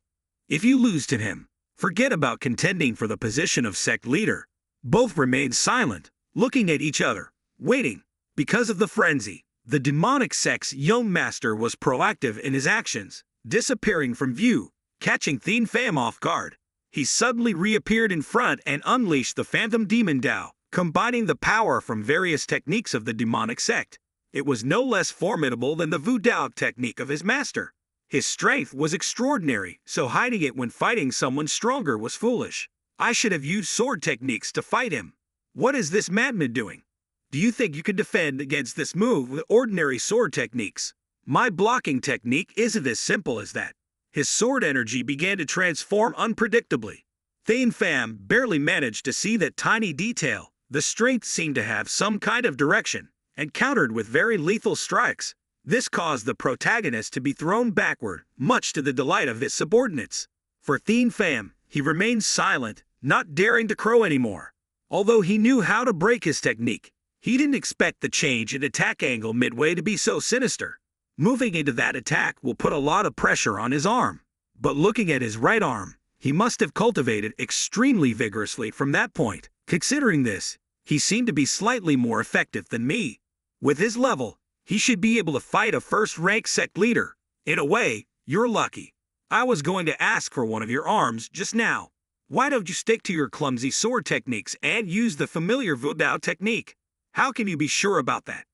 If you lose to him, forget about contending for the position of sect leader. Both remained silent, looking at each other, waiting. Because of the frenzy, the demonic sect's young master was proactive in his actions, disappearing from view, catching Thien Pham off guard. He suddenly reappeared in front and unleashed the phantom demon Dao, combining the power from various techniques of the demonic sect. It was no less formidable than the Wu Dao technique of his master. His strength was extraordinary, so hiding it when fighting someone stronger was foolish. I should have used sword techniques to fight him. What is this madman doing? Do you think you can defend against this move with ordinary sword techniques? My blocking technique isn't as simple as that. His sword energy began to transform unpredictably. Thien Pham barely managed to see that tiny detail. The strength seemed to have some kind of direction, and countered with very lethal strikes. This caused the protagonist to be thrown backward, much to the delight of his subordinates. For Thien Pham, he remained silent, not daring to crow anymore. Although he knew how to break his technique, he didn't expect the change in attack angle midway to be so sinister. Moving into that attack will put a lot of pressure on his arm. But looking at his right arm, he must have cultivated extremely vigorously from that point. Considering this, he seemed to be slightly more effective than me. With his level, he should be able to fight a first-rank sect leader. In a way, you're lucky. I was going to ask for one of your arms just now. Why don't you stick to your clumsy sword techniques and use the familiar Wu Dao technique? How can you be sure about that?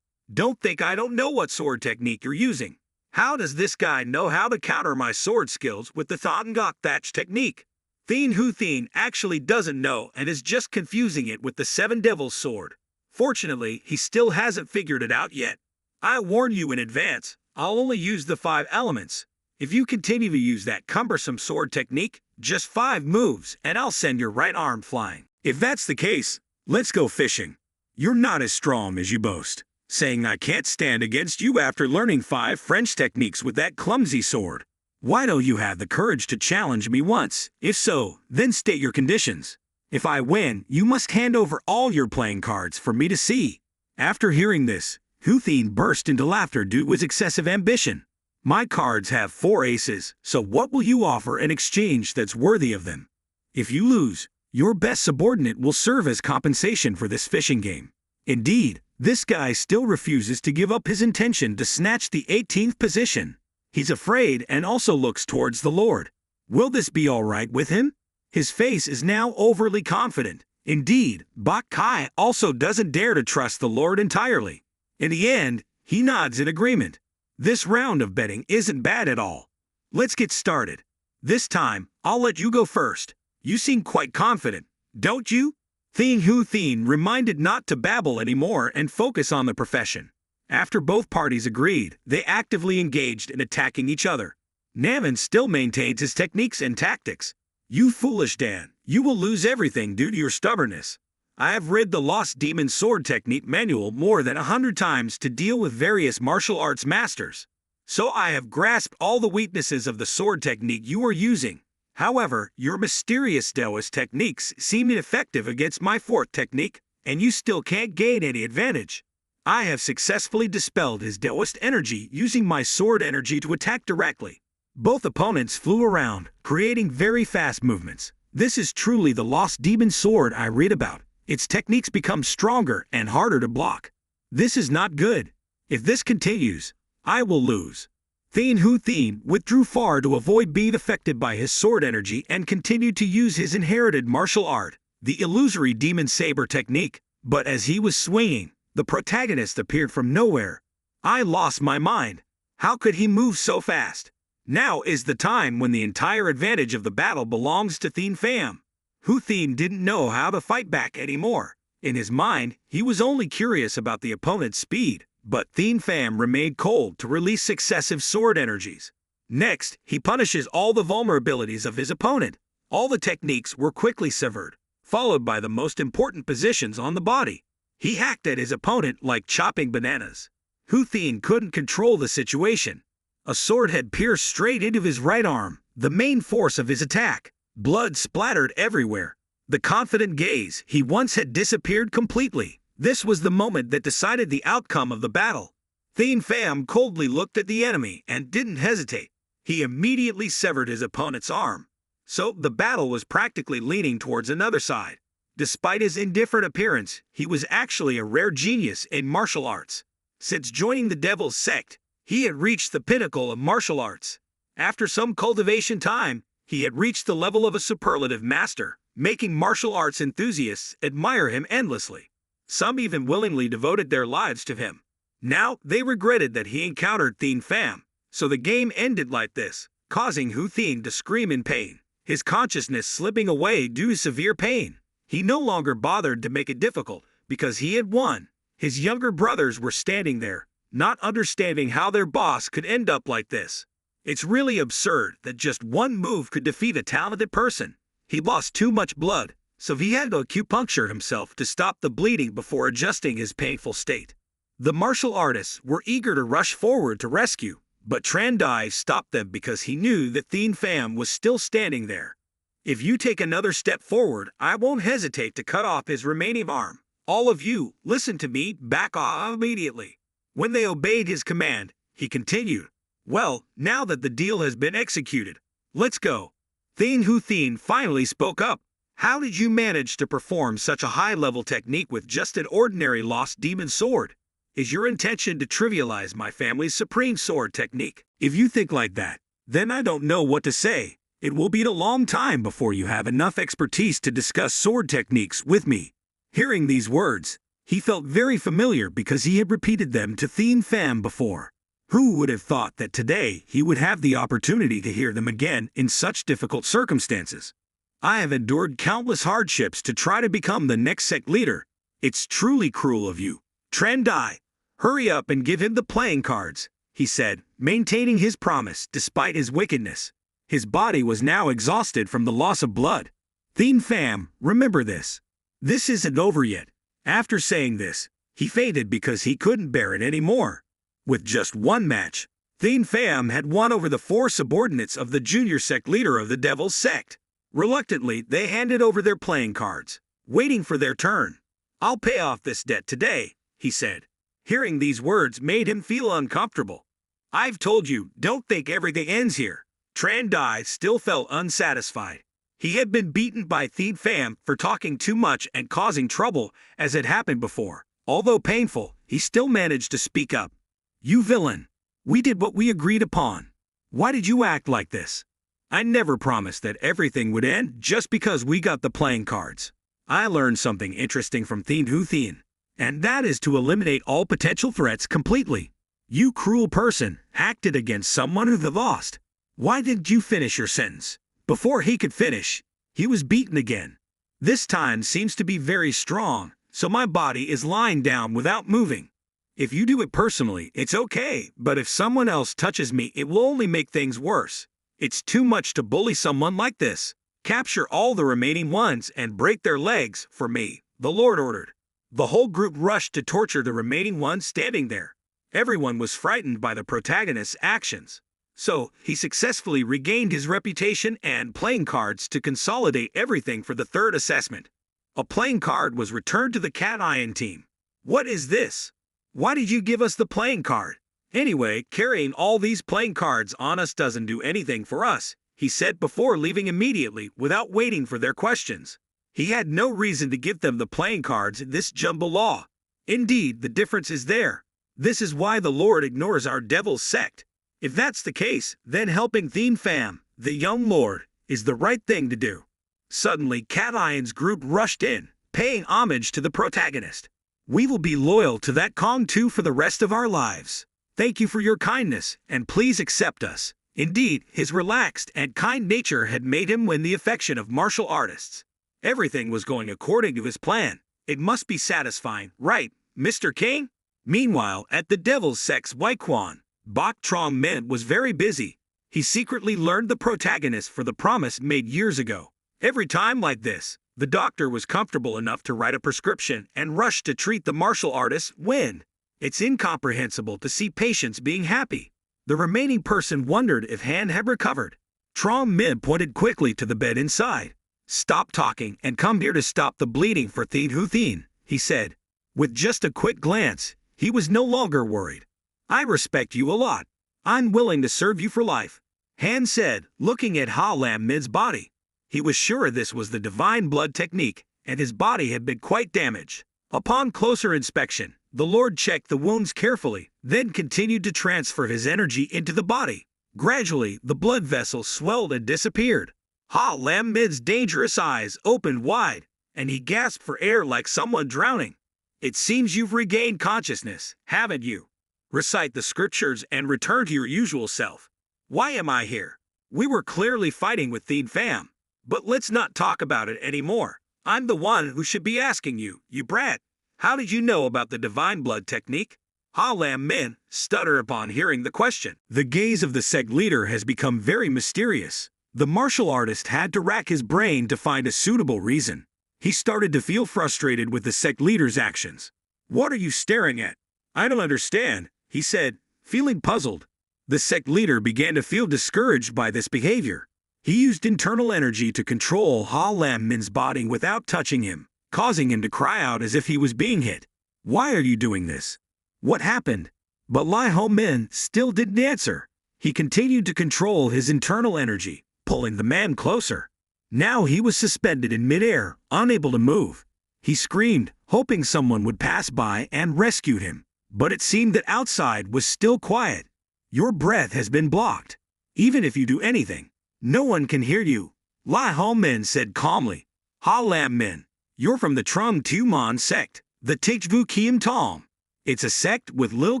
Don't think I don't know what sword technique you're using. How does this guy know how to counter my sword skills with the Thangok Thatch technique? Thien Hu Thien actually doesn't know and is just confusing it with the Seven Devils sword. Fortunately, he still hasn't figured it out yet. I warn you in advance, I'll only use the 5 elements. If you continue to use that cumbersome sword technique, just 5 moves and I'll send your right arm flying. If that's the case, let's go fishing. You're not as strong as you boast, saying I can't stand against you after learning 5 French techniques with that clumsy sword. Why don't you have the courage to challenge me once? If so, then state your conditions. If I win, you must hand over all your playing cards for me to see. After hearing this, Hu Thien burst into laughter due to his excessive ambition. My cards have 4 aces, so what will you offer in exchange that's worthy of them? If you lose, your best subordinate will serve as compensation for this fishing game. Indeed, this guy still refuses to give up his intention to snatch the 18th position. He's afraid and also looks towards the Lord. Will this be all right with him? His face is now overly confident. Indeed, Bak Kai also doesn't dare to trust the Lord entirely. In the end, he nods in agreement. This round of betting isn't bad at all. Let's get started. This time, I'll let you go first. You seem quite confident, don't you? Thien Hu Thien reminded not to babble anymore and focus on the profession. After both parties agreed, they actively engaged in attacking each other. Naman still maintains his techniques and tactics. You foolish Dan, you will lose everything due to your stubbornness. I have read the Lost Demon Sword Technique manual more than 100 times to deal with various martial arts masters. So I have grasped all the weaknesses of the sword technique you are using. However, your mysterious Taoist techniques seem ineffective against my 4th technique, and you still can't gain any advantage. I have successfully dispelled his Taoist energy using my sword energy to attack directly. Both opponents flew around, creating very fast movements. This is truly the Lost Demon Sword I read about. Its techniques become stronger and harder to block. This is not good. If this continues, I will lose. Thien Hu Thien withdrew far to avoid being affected by his sword energy and continued to use his inherited martial art, the illusory demon saber technique. But as he was swinging, the protagonist appeared from nowhere. I lost my mind. How could he move so fast? Now is the time when the entire advantage of the battle belongs to Thien Pham. Hu Thien didn't know how to fight back anymore. In his mind, he was only curious about the opponent's speed. But Thien Pham remained cold to release successive sword energies. Next, he punishes all the vulnerabilities of his opponent. All the techniques were quickly severed, followed by the most important positions on the body. He hacked at his opponent like chopping bananas. Hu Thien couldn't control the situation. A sword had pierced straight into his right arm, the main force of his attack. Blood splattered everywhere. The confident gaze he once had disappeared completely. This was the moment that decided the outcome of the battle. Thien Pham coldly looked at the enemy and didn't hesitate. He immediately severed his opponent's arm. so the battle was practically leaning towards another side. Despite his indifferent appearance, he was actually a rare genius in martial arts. Since joining the Devil's Sect, he had reached the pinnacle of martial arts. After some cultivation time, he had reached the level of a superlative master, making martial arts enthusiasts admire him endlessly. Some even willingly devoted their lives to him. Now, they regretted that he encountered Thien Pham, so the game ended like this, causing Hu Thien to scream in pain, his consciousness slipping away due to severe pain. He no longer bothered to make it difficult, because he had won. His younger brothers were standing there, not understanding how their boss could end up like this. It's really absurd that just one move could defeat a talented person. He lost too much blood, so he had to acupuncture himself to stop the bleeding before adjusting his painful state. The martial artists were eager to rush forward to rescue, but Tran Dai stopped them because he knew that Thien Pham was still standing there. If you take another step forward, I won't hesitate to cut off his remaining arm. All of you, listen to me, back off immediately. When they obeyed his command, he continued, well, now that the deal has been executed, let's go. Thien Hu Thien finally spoke up. How did you manage to perform such a high-level technique with just an ordinary lost demon sword? Is your intention to trivialize my family's supreme sword technique? If you think like that, then I don't know what to say. It will be a long time before you have enough expertise to discuss sword techniques with me. Hearing these words, he felt very familiar because he had repeated them to Thien Pham before. Who would have thought that today he would have the opportunity to hear them again in such difficult circumstances? I have endured countless hardships to try to become the next sect leader. It's truly cruel of you. Tran Dai, hurry up and give him the playing cards, he said, maintaining his promise despite his wickedness. His body was now exhausted from the loss of blood. Thien Pham, remember this. This isn't over yet. After saying this, he fainted because he couldn't bear it anymore. With just one match, Thien Pham had won over the 4 subordinates of the junior sect leader of the Devil's Sect. Reluctantly, they handed over their playing cards, waiting for their turn. I'll pay off this debt today, he said. Hearing these words made him feel uncomfortable. I've told you, don't think everything ends here. Tran Dai still felt unsatisfied. He had been beaten by Thien Pham for talking too much and causing trouble, as had happened before. Although painful, he still managed to speak up. You villain! We did what we agreed upon. Why did you act like this? I never promised that everything would end just because we got the playing cards. I learned something interesting from Thien Hu Thien, and that is to eliminate all potential threats completely. You cruel person acted against someone who had lost. Why didn't you finish your sentence? Before he could finish, he was beaten again. This time seems to be very strong, so my body is lying down without moving. If you do it personally, it's okay, but if someone else touches me, it will only make things worse. It's too much to bully someone like this. Capture all the remaining ones and break their legs for me, the Lord ordered. The whole group rushed to torture the remaining ones standing there. Everyone was frightened by the protagonist's actions. So, he successfully regained his reputation and playing cards to consolidate everything for the third assessment. A playing card was returned to the Cat Iron team. What is this? Why did you give us the playing card? Anyway, carrying all these playing cards on us doesn't do anything for us, he said before leaving immediately without waiting for their questions. He had no reason to give them the playing cards in this jumbo law. Indeed, the difference is there. This is why the Lord ignores our Devil's Sect. If that's the case, then helping Thien Pham, the young Lord, is the right thing to do. Suddenly, Cat Eyen's group rushed in, paying homage to the protagonist. We will be loyal to that Kong too for the rest of our lives. Thank you for your kindness, and please accept us. Indeed, his relaxed and kind nature had made him win the affection of martial artists. Everything was going according to his plan. It must be satisfying, right, Mr. King? Meanwhile, at the Devil's Sect's Waiquan, Bok Trong Min was very busy. He secretly learned the protagonist for the promise made years ago. Every time like this, the doctor was comfortable enough to write a prescription and rush to treat the martial artist when. It's incomprehensible to see patients being happy. The remaining person wondered if Han had recovered. Trong Min pointed quickly to the bed inside. Stop talking and come here to stop the bleeding for Thien Hu Thien, he said. With just a quick glance, he was no longer worried. I respect you a lot. I'm willing to serve you for life, Han said, looking at Ha Lam Min's body. He was sure this was the divine blood technique, and his body had been quite damaged. Upon closer inspection, the Lord checked the wounds carefully, then continued to transfer his energy into the body. Gradually, the blood vessels swelled and disappeared. Ha Lam Min's dangerous eyes opened wide, and he gasped for air like someone drowning. It seems you've regained consciousness, haven't you? Recite the scriptures and return to your usual self. Why am I here? We were clearly fighting with Thien Pham. But let's not talk about it anymore. I'm the one who should be asking you, you brat. How did you know about the divine blood technique? Ha Lam Min stuttered upon hearing the question. The gaze of the sect leader has become very mysterious. The martial artist had to rack his brain to find a suitable reason. He started to feel frustrated with the sect leader's actions. What are you staring at? I don't understand, he said, feeling puzzled. The sect leader began to feel discouraged by this behavior. He used internal energy to control Ha Lam Min's body without touching him, causing him to cry out as if he was being hit. Why are you doing this? What happened? But Lai Ho Min still didn't answer. He continued to control his internal energy, pulling the man closer. Now he was suspended in midair, unable to move. He screamed, hoping someone would pass by and rescue him. But it seemed that outside was still quiet. Your breath has been blocked. Even if you do anything, no one can hear you, Lai Ho Min said calmly. Ha Lam Min, you're from the Trung Tu Mon sect, the Tijvu Kiem Tom. It's a sect with little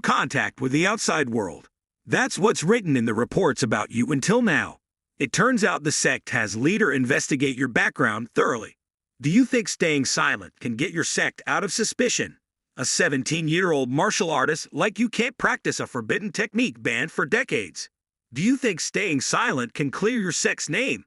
contact with the outside world. That's what's written in the reports about you until now. It turns out the sect has leader investigate your background thoroughly. Do you think staying silent can get your sect out of suspicion? A 17-year-old martial artist like you can't practice a forbidden technique banned for decades. Do you think staying silent can clear your sect's name?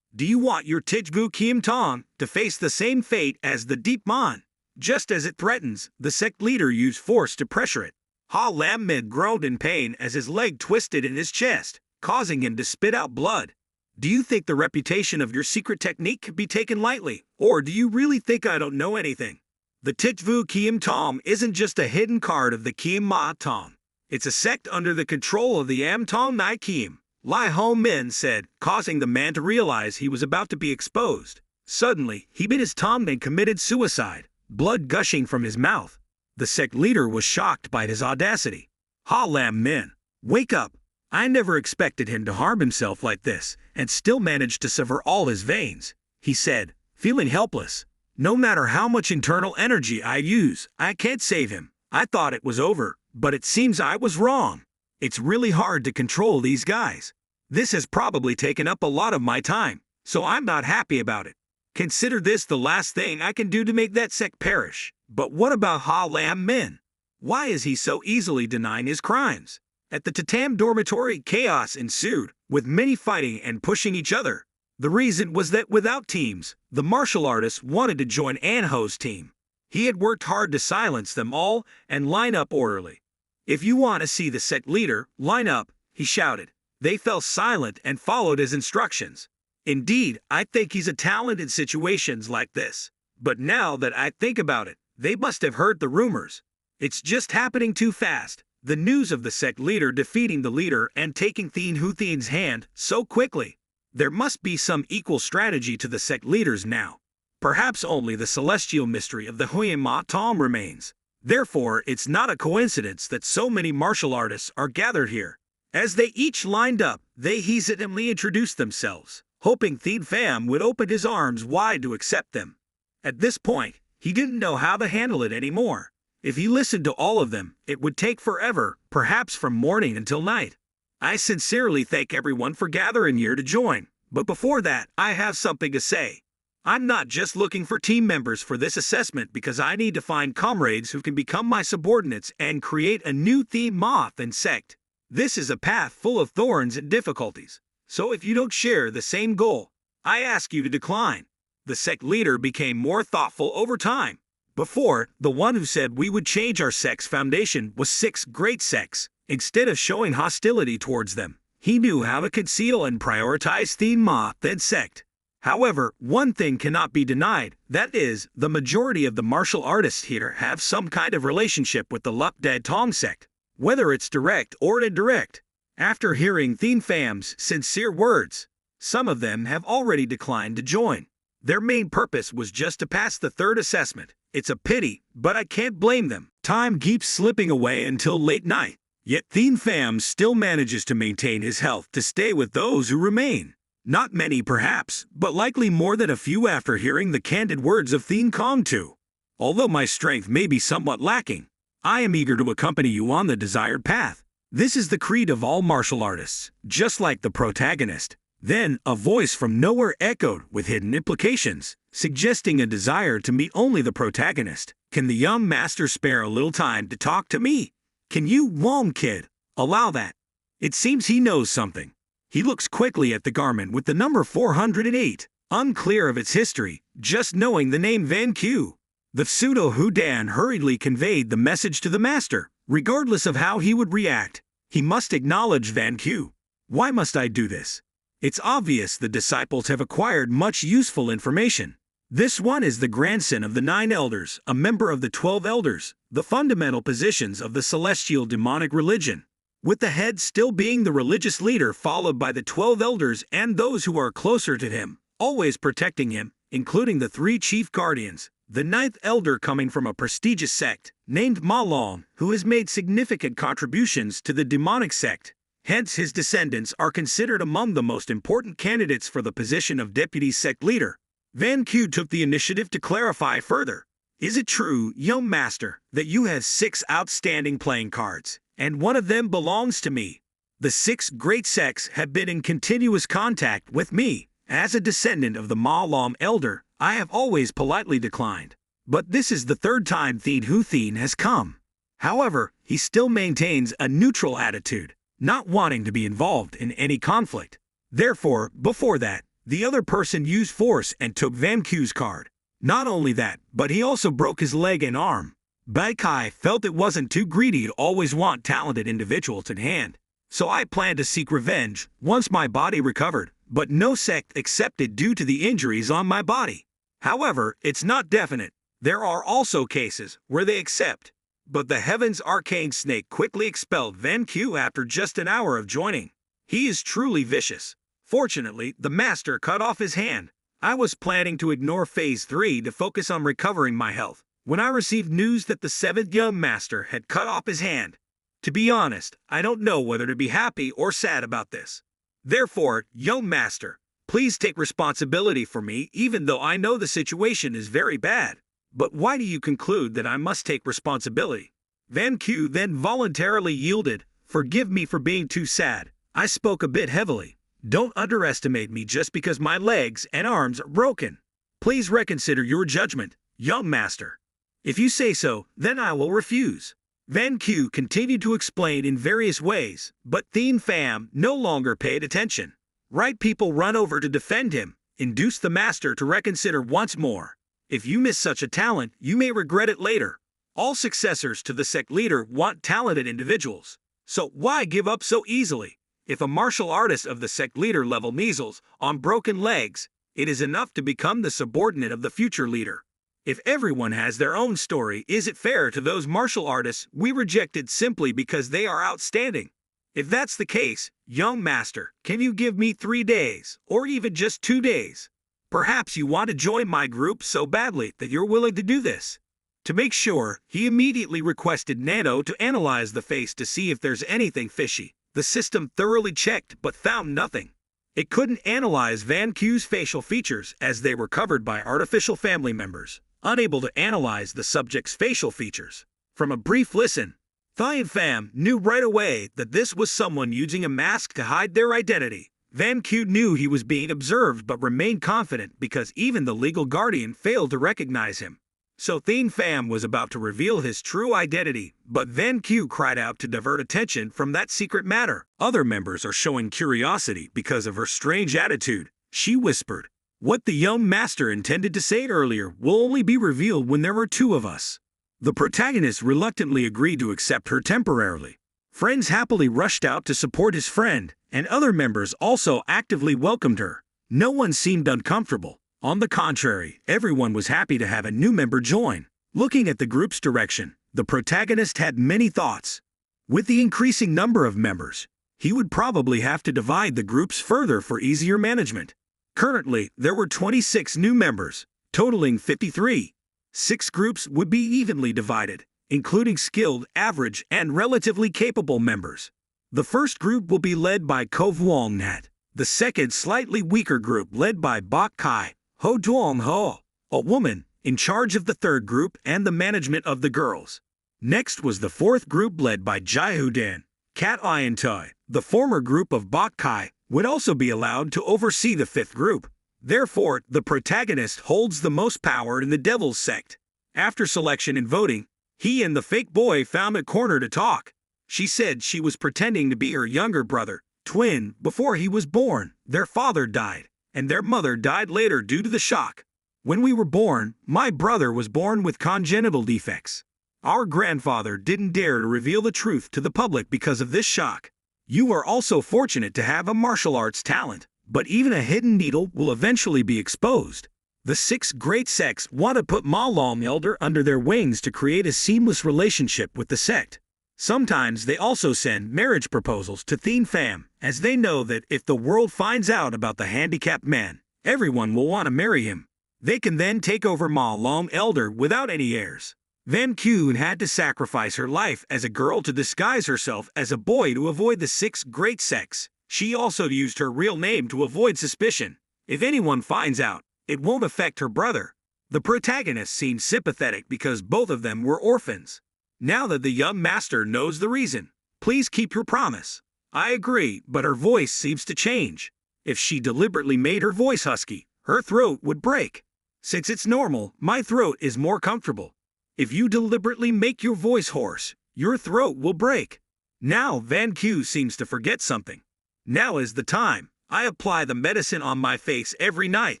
Do you want your Tijvu Kiem Tong to face the same fate as the Deep Mon? Just as it threatens, the sect leader used force to pressure it. Ha Lam Min groaned in pain as his leg twisted in his chest, causing him to spit out blood. Do you think the reputation of your secret technique can be taken lightly, or do you really think I don't know anything? The Tijvu Kiem Tom isn't just a hidden card of the Kiem Ma Tom. It's a sect under the control of the Am Tong Nai Kiem, Lai Ho Min said, causing the man to realize he was about to be exposed. Suddenly, he bit his tongue and committed suicide, blood gushing from his mouth. The sect leader was shocked by his audacity. Ha Lam Min, wake up! I never expected him to harm himself like this, and still managed to sever all his veins, he said, feeling helpless. No matter how much internal energy I use, I can't save him. I thought it was over, but it seems I was wrong. It's really hard to control these guys. This has probably taken up a lot of my time, so I'm not happy about it. Consider this the last thing I can do to make that sect perish. But what about Ha Lam Min? Why is he so easily denying his crimes? At the Tatam dormitory, chaos ensued, with many fighting and pushing each other. The reason was that without teams, the martial artist wanted to join Anho's team. He had worked hard to silence them all and line up orderly. If you want to see the sect leader, line up, he shouted. They fell silent and followed his instructions. Indeed, I think he's a talent in situations like this. But now that I think about it, they must have heard the rumors. It's just happening too fast. The news of the sect leader defeating the leader and taking Thien Hu Thien's hand so quickly. There must be some equal strategy to the sect leaders now. Perhaps only the celestial mystery of the Huyen Ma Tom remains. Therefore, it's not a coincidence that so many martial artists are gathered here. As they each lined up, they hesitantly introduced themselves, hoping Thien Pham would open his arms wide to accept them. At this point, he didn't know how to handle it anymore. If he listened to all of them, it would take forever, perhaps from morning until night. I sincerely thank everyone for gathering here to join, but before that, I have something to say. I'm not just looking for team members for this assessment because I need to find comrades who can become my subordinates and create a new theme moth and sect. This is a path full of thorns and difficulties, so if you don't share the same goal, I ask you to decline. The sect leader became more thoughtful over time. Before, the one who said we would change our sect's foundation was 6 great sects. Instead of showing hostility towards them, he knew how to conceal and prioritize Thien Ma Then sect. However, one thing cannot be denied, that is, the majority of the martial artists here have some kind of relationship with the Luck Dad Tong sect, whether it's direct or indirect. After hearing Thien Pham's sincere words, Some of them have already declined to join. Their main purpose was just to pass the third assessment. It's a pity, but I can't blame them. Time keeps slipping away until late night. Yet Thien Pham still manages to maintain his health to stay with those who remain. Not many perhaps, but likely more than a few after hearing the candid words of Thien Kong too. Although my strength may be somewhat lacking, I am eager to accompany you on the desired path. This is the creed of all martial artists, just like the protagonist. Then, a voice from nowhere echoed with hidden implications, suggesting a desire to meet only the protagonist. Can the young master spare a little time to talk to me? Can you, Wong kid, allow that? It seems he knows something. He looks quickly at the garment with the number 408, unclear of its history, just knowing the name Van Q. The pseudo-Hudan hurriedly conveyed the message to the master, regardless of how he would react. He must acknowledge Van Q. Why must I do this? It's obvious the disciples have acquired much useful information. This one is the grandson of the 9 elders, a member of the 12 elders, the fundamental positions of the celestial demonic religion, with the head still being the religious leader followed by the 12 elders and those who are closer to him, always protecting him, including the 3 chief guardians, the 9th elder coming from a prestigious sect, named Ma Long, who has made significant contributions to the demonic sect. Hence his descendants are considered among the most important candidates for the position of deputy sect leader. Van Q took the initiative to clarify further. Is it true, young master, that you have 6 outstanding playing cards, and one of them belongs to me? The 6 great sects have been in continuous contact with me. As a descendant of the Ma Lam elder, I have always politely declined. But this is the 3rd time Thien Hu Thien has come. However, he still maintains a neutral attitude, not wanting to be involved in any conflict. Therefore, before that, the other person used force and took Van Q's card. Not only that, but he also broke his leg and arm. Bai Kai felt it wasn't too greedy to always want talented individuals at hand. So I planned to seek revenge once my body recovered, but no sect accepted due to the injuries on my body. However, it's not definite. There are also cases where they accept. But the Heaven's Arcane Snake quickly expelled Van Q after just an hour of joining. He is truly vicious. Fortunately, the master cut off his hand. I was planning to ignore Phase 3 to focus on recovering my health, when I received news that the 7th young master had cut off his hand. To be honest, I don't know whether to be happy or sad about this. Therefore, young master, please take responsibility for me even though I know the situation is very bad. But why do you conclude that I must take responsibility? Van Q then voluntarily yielded. Forgive me for being too sad. I spoke a bit heavily. Don't underestimate me just because my legs and arms are broken. Please reconsider your judgment, young master. If you say so, then I will refuse. Van Q continued to explain in various ways, but Thien Pham no longer paid attention. Right people run over to defend him, induced the master to reconsider once more. If you miss such a talent, you may regret it later. All successors to the sect leader want talented individuals. So why give up so easily? If a martial artist of the sect leader level measles on broken legs, it is enough to become the subordinate of the future leader. If everyone has their own story, is it fair to those martial artists we rejected simply because they are outstanding? If that's the case, young master, can you give me 3 days, or even just 2 days? Perhaps you want to join my group so badly that you're willing to do this. To make sure, he immediately requested NANO to analyze the face to see if there's anything fishy. The system thoroughly checked but found nothing. It couldn't analyze Van Q's facial features as they were covered by artificial family members, unable to analyze the subject's facial features. From a brief listen, Thien Pham knew right away that this was someone using a mask to hide their identity. Van Q knew he was being observed but remained confident because even the legal guardian failed to recognize him. So Thien Pham was about to reveal his true identity, but Van Q cried out to divert attention from that secret matter. Other members are showing curiosity because of her strange attitude. She whispered, "What the young master intended to say earlier will only be revealed when there are 2 of us." The protagonist reluctantly agreed to accept her temporarily. Friends happily rushed out to support his friend, and other members also actively welcomed her. No one seemed uncomfortable. On the contrary, everyone was happy to have a new member join. Looking at the group's direction, the protagonist had many thoughts. With the increasing number of members, He would probably have to divide the groups further for easier management. Currently, there were 26 new members, totaling 53. 6 groups would be evenly divided, including skilled, average, and relatively capable members. The first group will be led by Ko Vuong Nat, the second slightly weaker group led by Bok Kai Ho Duong Ho, a woman, in charge of the third group and the management of the girls. Next was the fourth group led by Jai Hu Dan, Kat Ian Toi. The former group of Bok Kai would also be allowed to oversee the fifth group. Therefore, the protagonist holds the most power in the Devil's Sect. After selection and voting, he and the fake boy found a corner to talk. She said she was pretending to be her younger brother, twin, before he was born. Their father died, and their mother died later due to the shock. When we were born, my brother was born with congenital defects. Our grandfather didn't dare to reveal the truth to the public because of this shock. You are also fortunate to have a martial arts talent, but even a hidden needle will eventually be exposed. The 6 great sects want to put Ma Long Elder under their wings to create a seamless relationship with the sect. Sometimes they also send marriage proposals to Thien Pham, as they know that if the world finds out about the handicapped man, everyone will want to marry him. They can then take over Ma Long Elder without any heirs. Van Kuan had to sacrifice her life as a girl to disguise herself as a boy to avoid the 6 great sects. She also used her real name to avoid suspicion. If anyone finds out, it won't affect her brother. The protagonist seemed sympathetic because both of them were orphans. Now that the young master knows the reason, please keep your promise. I agree, but her voice seems to change. If she deliberately made her voice husky, her throat would break. Since it's normal, my throat is more comfortable. If you deliberately make your voice hoarse, your throat will break. Now Van Q seems to forget something. Now is the time. I apply the medicine on my face every night.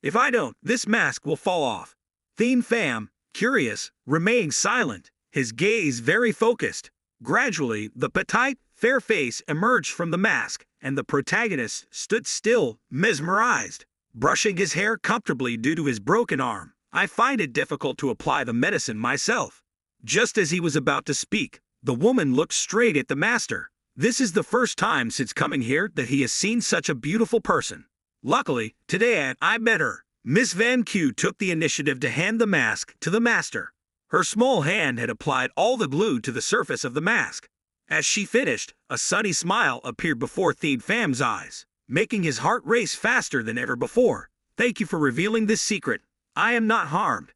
If I don't, this mask will fall off. Thien Pham, curious, remained silent, his gaze very focused. Gradually, the petite, fair face emerged from the mask, and the protagonist stood still, mesmerized, brushing his hair comfortably due to his broken arm. I find it difficult to apply the medicine myself. Just as he was about to speak, the woman looked straight at the master. This is the first time since coming here that he has seen such a beautiful person. Luckily, today I met her. Miss Van Q took the initiative to hand the mask to the master. Her small hand had applied all the glue to the surface of the mask. As she finished, a sunny smile appeared before Thien Pham's eyes, making his heart race faster than ever before. Thank you for revealing this secret. I am not harmed.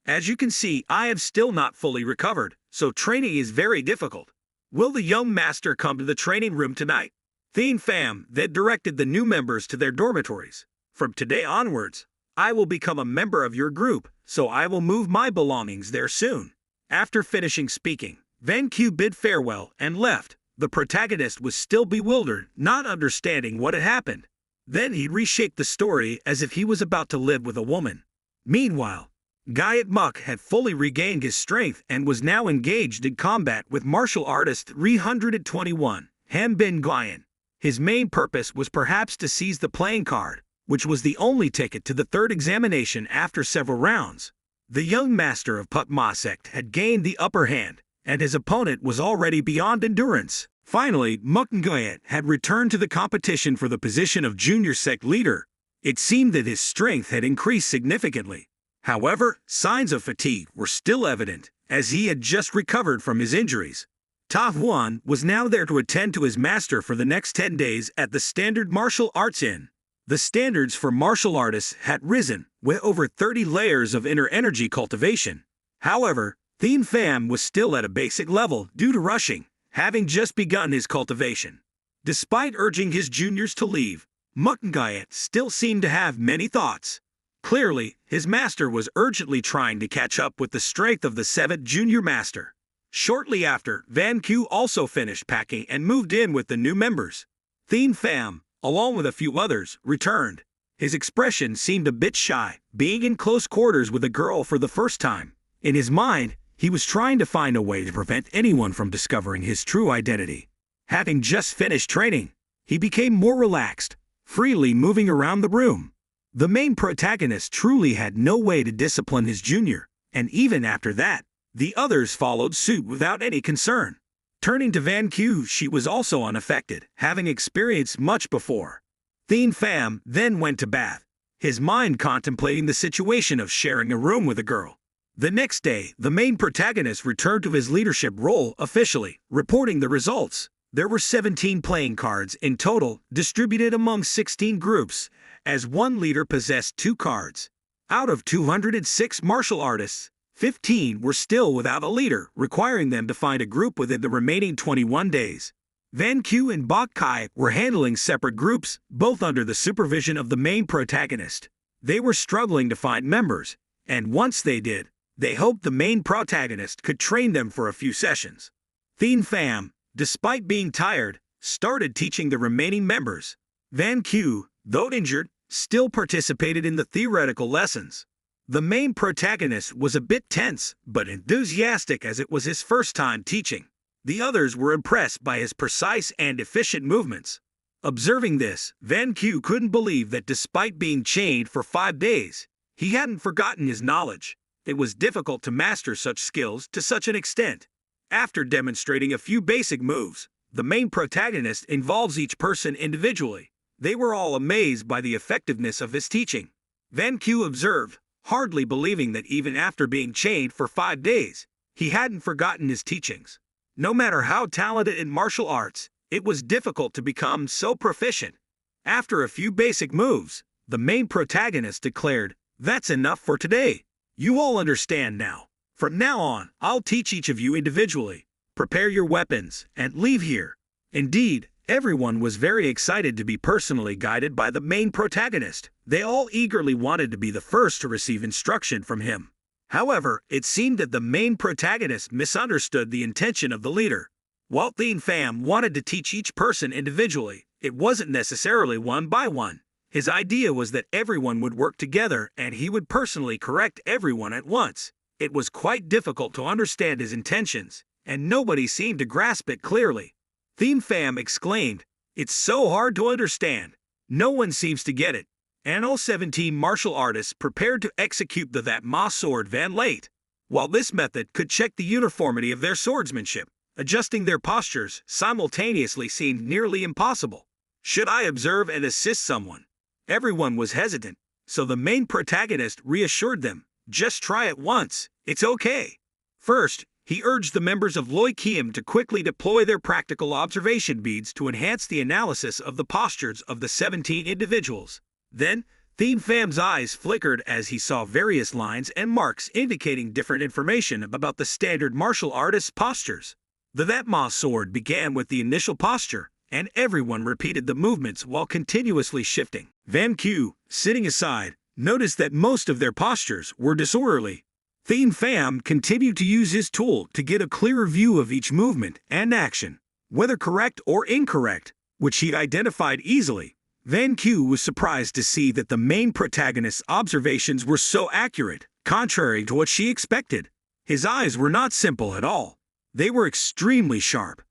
As you can see, I have still not fully recovered, so training is very difficult. Will the young master come to the training room tonight? Thien Pham then directed the new members to their dormitories. From today onwards, I will become a member of your group, so I will move my belongings there soon. After finishing speaking, Van Q bid farewell and left. The protagonist was still bewildered, not understanding what had happened. Then he reshaped the story as if he was about to live with a woman. Meanwhile, Gayat Muk had fully regained his strength and was now engaged in combat with martial artist 321, Ham Bin Guyan. His main purpose was perhaps to seize the playing card, which was the only ticket to the third examination after several rounds. The young master of Put Ma sect had gained the upper hand, and his opponent was already beyond endurance. Finally, Muk Nguyen had returned to the competition for the position of junior sect leader. It seemed that his strength had increased significantly. However, signs of fatigue were still evident, as he had just recovered from his injuries. Ta Huan was now there to attend to his master for the next 10 days at the Standard Martial Arts Inn. The standards for martial artists had risen, with over 30 layers of inner energy cultivation. However, Thien Pham was still at a basic level due to rushing, having just begun his cultivation. Despite urging his juniors to leave, Muk Nguyen still seemed to have many thoughts. Clearly, his master was urgently trying to catch up with the strength of the 7th junior master. Shortly after, Van Q also finished packing and moved in with the new members. Thien Pham, along with a few others, returned. His expression seemed a bit shy, being in close quarters with a girl for the first time. In his mind, he was trying to find a way to prevent anyone from discovering his true identity. Having just finished training, he became more relaxed, freely moving around the room. The main protagonist truly had no way to discipline his junior, and even after that, the others followed suit without any concern. Turning to Van Q, she was also unaffected, having experienced much before. Thien Pham then went to bath, his mind contemplating the situation of sharing a room with a girl. The next day, the main protagonist returned to his leadership role officially, reporting the results. There were 17 playing cards in total, distributed among 16 groups, as one leader possessed 2 cards. Out of 206 martial artists, 15 were still without a leader, requiring them to find a group within the remaining 21 days. Van Q and Bok Kai were handling separate groups, both under the supervision of the main protagonist. They were struggling to find members, and once they did, they hoped the main protagonist could train them for a few sessions. Thien Pham, despite being tired, started teaching the remaining members. Van Q, though injured, still participated in the theoretical lessons. The main protagonist was a bit tense, but enthusiastic as it was his first time teaching. The others were impressed by his precise and efficient movements. Observing this, Van Q couldn't believe that despite being chained for 5 days, he hadn't forgotten his knowledge. It was difficult to master such skills to such an extent. After demonstrating a few basic moves, the main protagonist involves each person individually. They were all amazed by the effectiveness of his teaching. Van Q observed, hardly believing that even after being chained for 5 days, he hadn't forgotten his teachings. No matter how talented in martial arts, it was difficult to become so proficient. After a few basic moves, the main protagonist declared, "That's enough for today. You all understand now. From now on, I'll teach each of you individually. Prepare your weapons and leave here." Indeed, everyone was very excited to be personally guided by the main protagonist. They all eagerly wanted to be the first to receive instruction from him. However, it seemed that the main protagonist misunderstood the intention of the leader. While Thien Pham wanted to teach each person individually, it wasn't necessarily one by one. His idea was that everyone would work together and he would personally correct everyone at once. It was quite difficult to understand his intentions, and nobody seemed to grasp it clearly. Thien Pham exclaimed, "It's so hard to understand. No one seems to get it." And all 17 martial artists prepared to execute the That Ma sword Van Late. While this method could check the uniformity of their swordsmanship, adjusting their postures simultaneously seemed nearly impossible. Should I observe and assist someone? Everyone was hesitant, so the main protagonist reassured them, "Just try it once, it's okay." First, he urged the members of Loi Kiem to quickly deploy their practical observation beads to enhance the analysis of the postures of the 17 individuals. Then, Thien Pham's eyes flickered as he saw various lines and marks indicating different information about the standard martial artist's postures. The That Ma sword began with the initial posture, and everyone repeated the movements while continuously shifting. Van Q, sitting aside, noticed that most of their postures were disorderly. Thien Pham continued to use his tool to get a clearer view of each movement and action, whether correct or incorrect, which he identified easily. Van Q was surprised to see that the main protagonist's observations were so accurate, contrary to what she expected. His eyes were not simple at all. They were extremely sharp.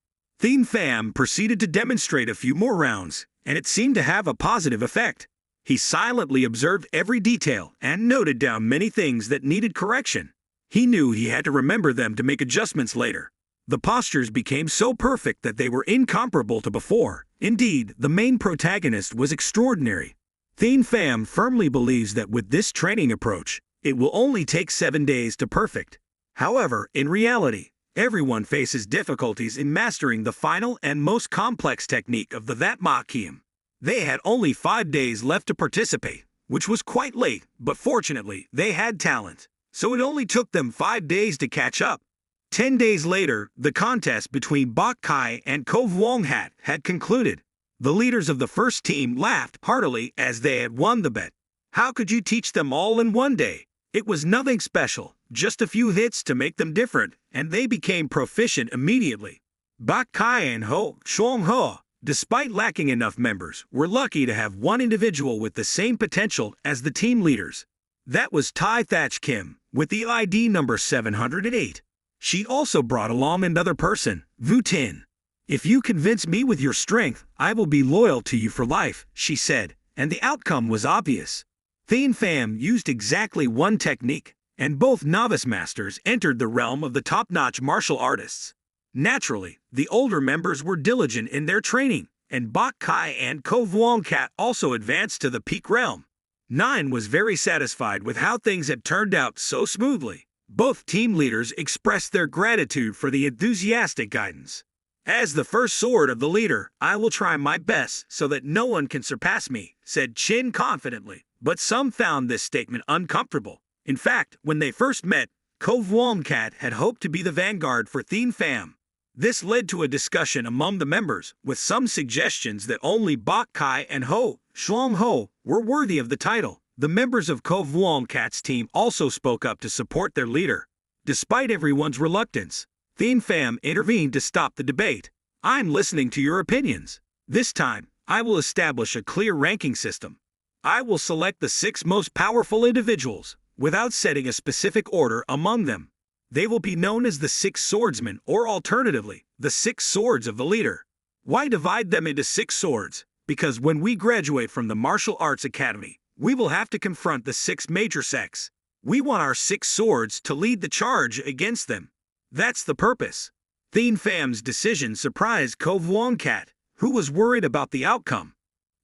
Thien Pham proceeded to demonstrate a few more rounds, and it seemed to have a positive effect. He silently observed every detail and noted down many things that needed correction. He knew he had to remember them to make adjustments later. The postures became so perfect that they were incomparable to before. Indeed, the main protagonist was extraordinary. Thien Pham firmly believes that with this training approach, it will only take 7 days to perfect. However, in reality, everyone faces difficulties in mastering the final and most complex technique of the That Ma Kiem. They had only 5 days left to participate, which was quite late, but fortunately, they had talent, so it only took them 5 days to catch up. 10 days later, the contest between Bok Kai and Ko Vuong Hat had concluded. The leaders of the first team laughed heartily as they had won the bet. How could you teach them all in 1 day? It was nothing special, just a few hits to make them different, and they became proficient immediately. Bok Kai and Ho Chuang Ho, despite lacking enough members, were lucky to have one individual with the same potential as the team leaders. That was Tai Thatch Kim, with the ID number 708. She also brought along another person, Vu Tin. "If you convince me with your strength, I will be loyal to you for life," she said, and the outcome was obvious. Thien Pham used exactly one technique, and both novice masters entered the realm of the top-notch martial artists. Naturally, the older members were diligent in their training, and Bok Kai and Ko Vuong Kat also advanced to the peak realm. 9 was very satisfied with how things had turned out so smoothly. Both team leaders expressed their gratitude for the enthusiastic guidance. As the first sword of the leader, I will try my best so that no one can surpass me, said Chin confidently, but some found this statement uncomfortable. In fact, when they first met, Ko Vuong Kat had hoped to be the vanguard for Thien Pham. This led to a discussion among the members, with some suggestions that only Bok Kai and Ho Shuang Ho were worthy of the title. The members of Ko Vuong Kat's team also spoke up to support their leader. Despite everyone's reluctance, Thien Pham intervened to stop the debate. I'm listening to your opinions. This time, I will establish a clear ranking system. I will select the 6 most powerful individuals, without setting a specific order among them. They will be known as the 6 swordsmen, or alternatively, the 6 swords of the leader. Why divide them into 6 swords? Because when we graduate from the Martial Arts Academy, we will have to confront the 6 major sects. We want our 6 swords to lead the charge against them. That's the purpose. Thien Pham's decision surprised Ko Vuong Kat, who was worried about the outcome.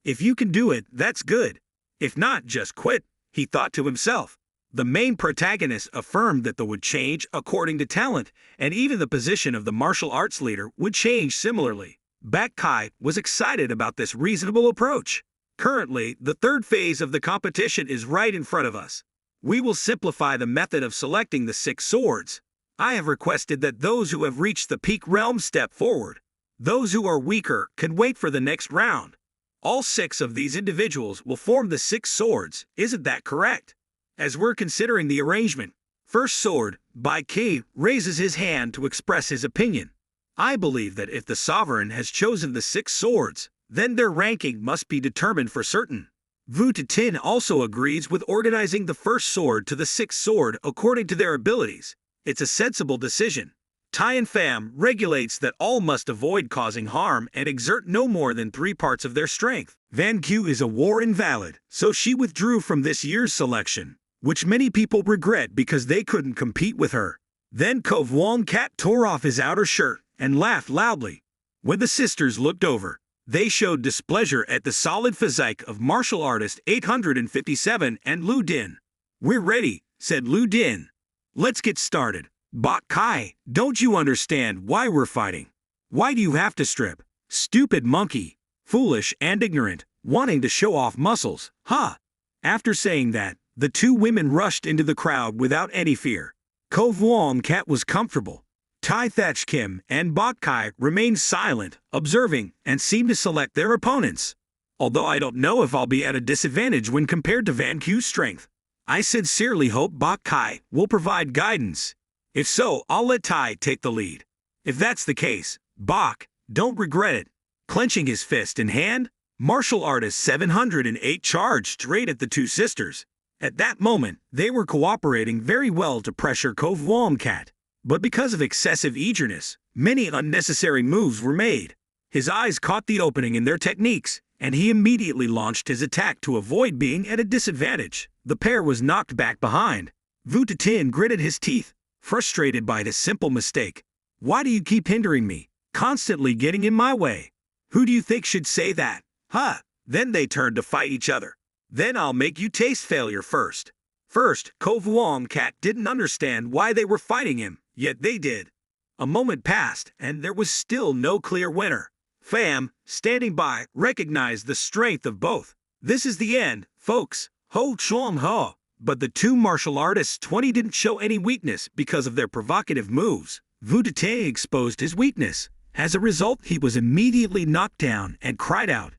If you can do it, that's good. If not, just quit, he thought to himself. The main protagonist affirmed that they would change according to talent, and even the position of the martial arts leader would change similarly. Bok Kai was excited about this reasonable approach. Currently, the 3rd phase of the competition is right in front of us. We will simplify the method of selecting the 6 swords. I have requested that those who have reached the peak realm step forward. Those who are weaker can wait for the next round. All 6 of these individuals will form the 6 swords, isn't that correct? As we're considering the arrangement, first sword, Bai Ki, raises his hand to express his opinion. I believe that if the sovereign has chosen the 6 swords, then their ranking must be determined for certain. Vu Tin also agrees with organizing the first sword to the 6th sword according to their abilities. It's a sensible decision. Thien Pham regulates that all must avoid causing harm and exert no more than 3 parts of their strength. Van Q is a war invalid, so she withdrew from this year's selection, which many people regret because they couldn't compete with her. Then Ko Vuong Kat tore off his outer shirt and laughed loudly. When the sisters looked over, they showed displeasure at the solid physique of martial artist 857 and Lu Din. We're ready, said Lu Din. Let's get started. Bok Kai, don't you understand why we're fighting? Why do you have to strip? Stupid monkey. Foolish and ignorant, wanting to show off muscles, huh? After saying that, the 2 women rushed into the crowd without any fear. Ko Vuong Kat was comfortable. Tai Thatch Kim and Bok Kai remained silent, observing, and seemed to select their opponents. Although I don't know if I'll be at a disadvantage when compared to Van Q's strength. I sincerely hope Bok Kai will provide guidance. If so, I'll let Tai take the lead. If that's the case, Bok, don't regret it. Clenching his fist in hand, martial artist 708 charged straight at the 2 sisters. At that moment, they were cooperating very well to pressure Ko Vuong Kat. But because of excessive eagerness, many unnecessary moves were made. His eyes caught the opening in their techniques, and he immediately launched his attack to avoid being at a disadvantage. The pair was knocked back behind. Vu Tin gritted his teeth, frustrated by this simple mistake. Why do you keep hindering me, constantly getting in my way? Who do you think should say that? Huh? Then they turned to fight each other. Then I'll make you taste failure first. First, Ko Vuong Kat didn't understand why they were fighting him, yet they did. A moment passed, and there was still no clear winner. Pham, standing by, recognized the strength of both. This is the end, folks. Ho Chuang Ho. But the 2 martial artists 20 didn't show any weakness because of their provocative moves. Vu Tin exposed his weakness. As a result, he was immediately knocked down and cried out,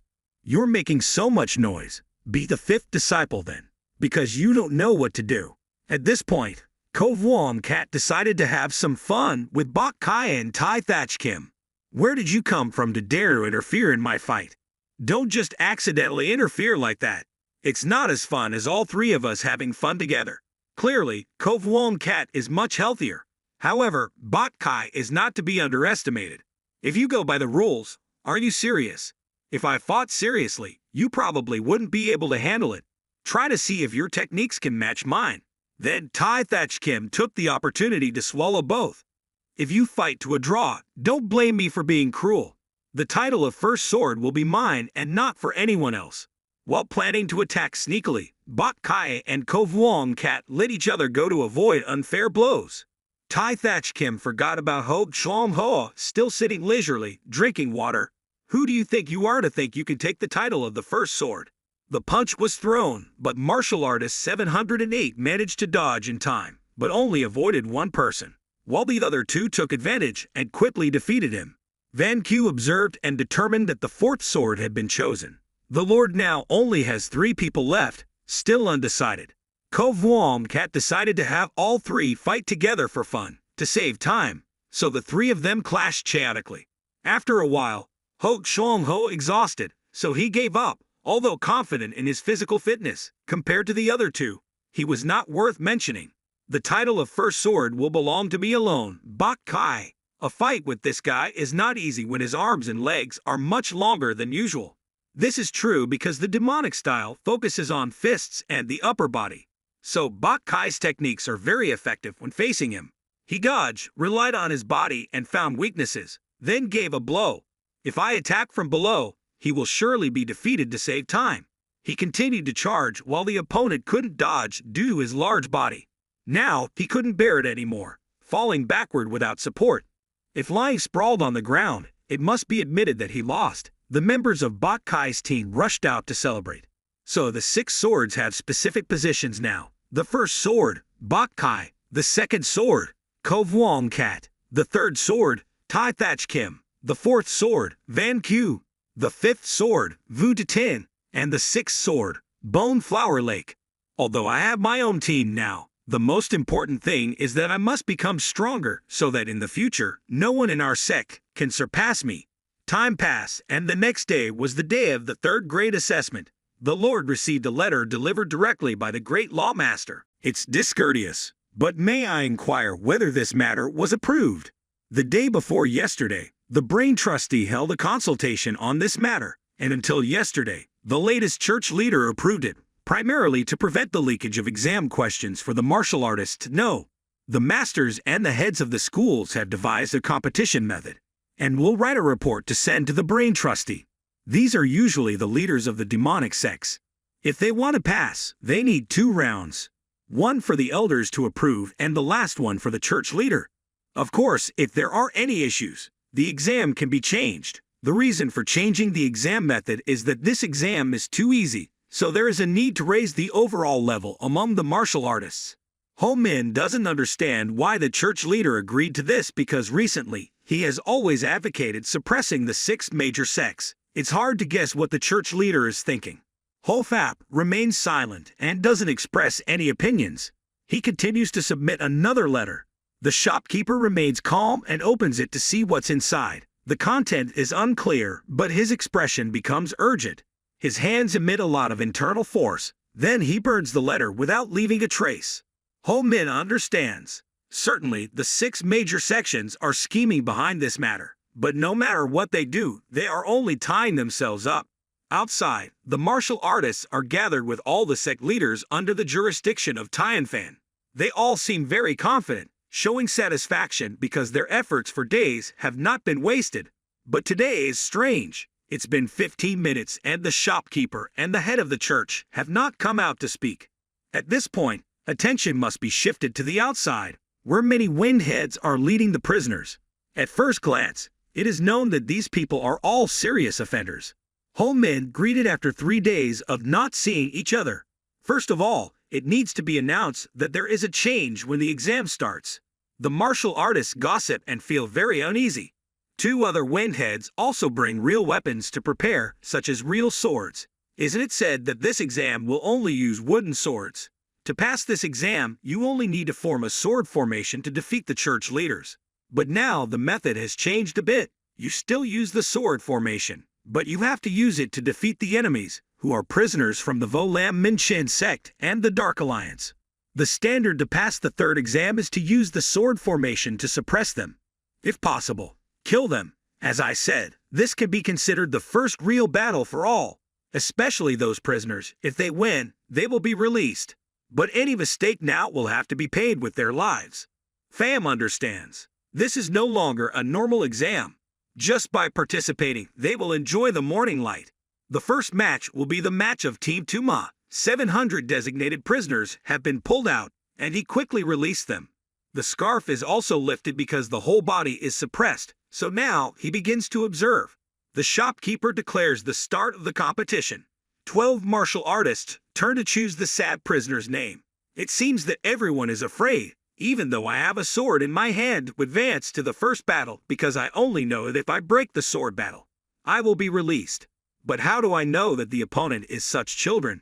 "You're making so much noise. Be the 5th disciple then, because you don't know what to do." At this point, Ko Vuong Kat decided to have some fun with Bok Kai and Tai Thatch Kim. Where did you come from to dare to interfere in my fight? Don't just accidentally interfere like that. It's not as fun as all 3 of us having fun together. Clearly, Ko Vuong Kat is much healthier. However, Bok Kai is not to be underestimated. If you go by the rules, are you serious? If I fought seriously, you probably wouldn't be able to handle it. Try to see if your techniques can match mine. Then Tai Thatch Kim took the opportunity to swallow both. If you fight to a draw, don't blame me for being cruel. The title of first sword will be mine and not for anyone else. While planning to attack sneakily, Bok Kai and Ko Vuong Kat let each other go to avoid unfair blows. Tai Thatch Kim forgot about Ho Chom Hoa, still sitting leisurely, drinking water. Who do you think you are to think you can take the title of the first sword? The punch was thrown, but martial artist 708 managed to dodge in time, but only avoided one person, while the other two took advantage and quickly defeated him. Van Q observed and determined that the fourth sword had been chosen. The Lord now only has 3 people left, still undecided. Ko Vuong Kat decided to have all 3 fight together for fun, to save time, so the 3 of them clashed chaotically. After a while, Ho Chong Ho exhausted, so he gave up, although confident in his physical fitness. Compared to the other 2, he was not worth mentioning. The title of first sword will belong to me alone, Bok Kai. A fight with this guy is not easy when his arms and legs are much longer than usual. This is true because the demonic style focuses on fists and the upper body. So Bok Kai's techniques are very effective when facing him. He dodged, relied on his body and found weaknesses, then gave a blow. If I attack from below, he will surely be defeated to save time. He continued to charge while the opponent couldn't dodge due to his large body. Now he couldn't bear it anymore, falling backward without support. If lying sprawled on the ground, it must be admitted that he lost. The members of Bok Kai's team rushed out to celebrate. So the 6 swords have specific positions now. The first sword, Bok Kai. The second sword, Ko Vuong Kat. The third sword, Tai Thatch Kim. The fourth sword, Van Q. The fifth sword, Vu Tin. And the sixth sword, Bone Flower Lake. Although I have my own team now, the most important thing is that I must become stronger so that in the future, no one in our sect can surpass me. Time passed, and the next day was the day of the 3rd grade assessment. The Lord received a letter delivered directly by the great lawmaster. It's discourteous, but may I inquire whether this matter was approved? The day before yesterday, the brain trustee held a consultation on this matter, and until yesterday, the latest church leader approved it, primarily to prevent the leakage of exam questions for the martial artists to know. The masters and the heads of the schools have devised a competition method, and will write a report to send to the brain trustee. These are usually the leaders of the demonic sects. If they want to pass, they need 2 rounds. One for the elders to approve and the last one for the church leader. Of course, if there are any issues, the exam can be changed. The reason for changing the exam method is that this exam is too easy, so there is a need to raise the overall level among the martial artists. Ho Min doesn't understand why the church leader agreed to this because recently, he has always advocated suppressing the 6 major sects. It's hard to guess what the church leader is thinking. Ho Fap remains silent and doesn't express any opinions. He continues to submit another letter. The shopkeeper remains calm and opens it to see what's inside. The content is unclear, but his expression becomes urgent. His hands emit a lot of internal force. Then he burns the letter without leaving a trace. Ho Min understands. Certainly, the 6 major sections are scheming behind this matter. But no matter what they do, they are only tying themselves up. Outside, the martial artists are gathered with all the sect leaders under the jurisdiction of Tianfan. They all seem very confident, showing satisfaction because their efforts for days have not been wasted. But today is strange. It's been 15 minutes and the shopkeeper and the head of the church have not come out to speak. At this point, attention must be shifted to the outside, where many windheads are leading the prisoners. At first glance, it is known that these people are all serious offenders. Ho Min greeted after 3 days of not seeing each other. First of all, it needs to be announced that there is a change when the exam starts. The martial artists gossip and feel very uneasy. 2 other windheads also bring real weapons to prepare, such as real swords. Isn't it said that this exam will only use wooden swords? To pass this exam, you only need to form a sword formation to defeat the church leaders. But now the method has changed a bit. You still use the sword formation, but you have to use it to defeat the enemies, who are prisoners from the Vo Lam Minshin sect and the Dark Alliance. The standard to pass the 3rd exam is to use the sword formation to suppress them. If possible, kill them. As I said, this can be considered the first real battle for all, especially those prisoners. If they win, they will be released. But any mistake now will have to be paid with their lives. Pham understands. This is no longer a normal exam. Just by participating, they will enjoy the morning light. The first match will be the match of Team Tuma. 700 designated prisoners have been pulled out, and he quickly released them. The scarf is also lifted because the whole body is suppressed, so now he begins to observe. The shopkeeper declares the start of the competition. 12 martial artists turn to choose the sad prisoner's name. It seems that everyone is afraid, even though I have a sword in my hand to advance to the first battle because I only know that if I break the sword battle, I will be released. But how do I know that the opponent is such children?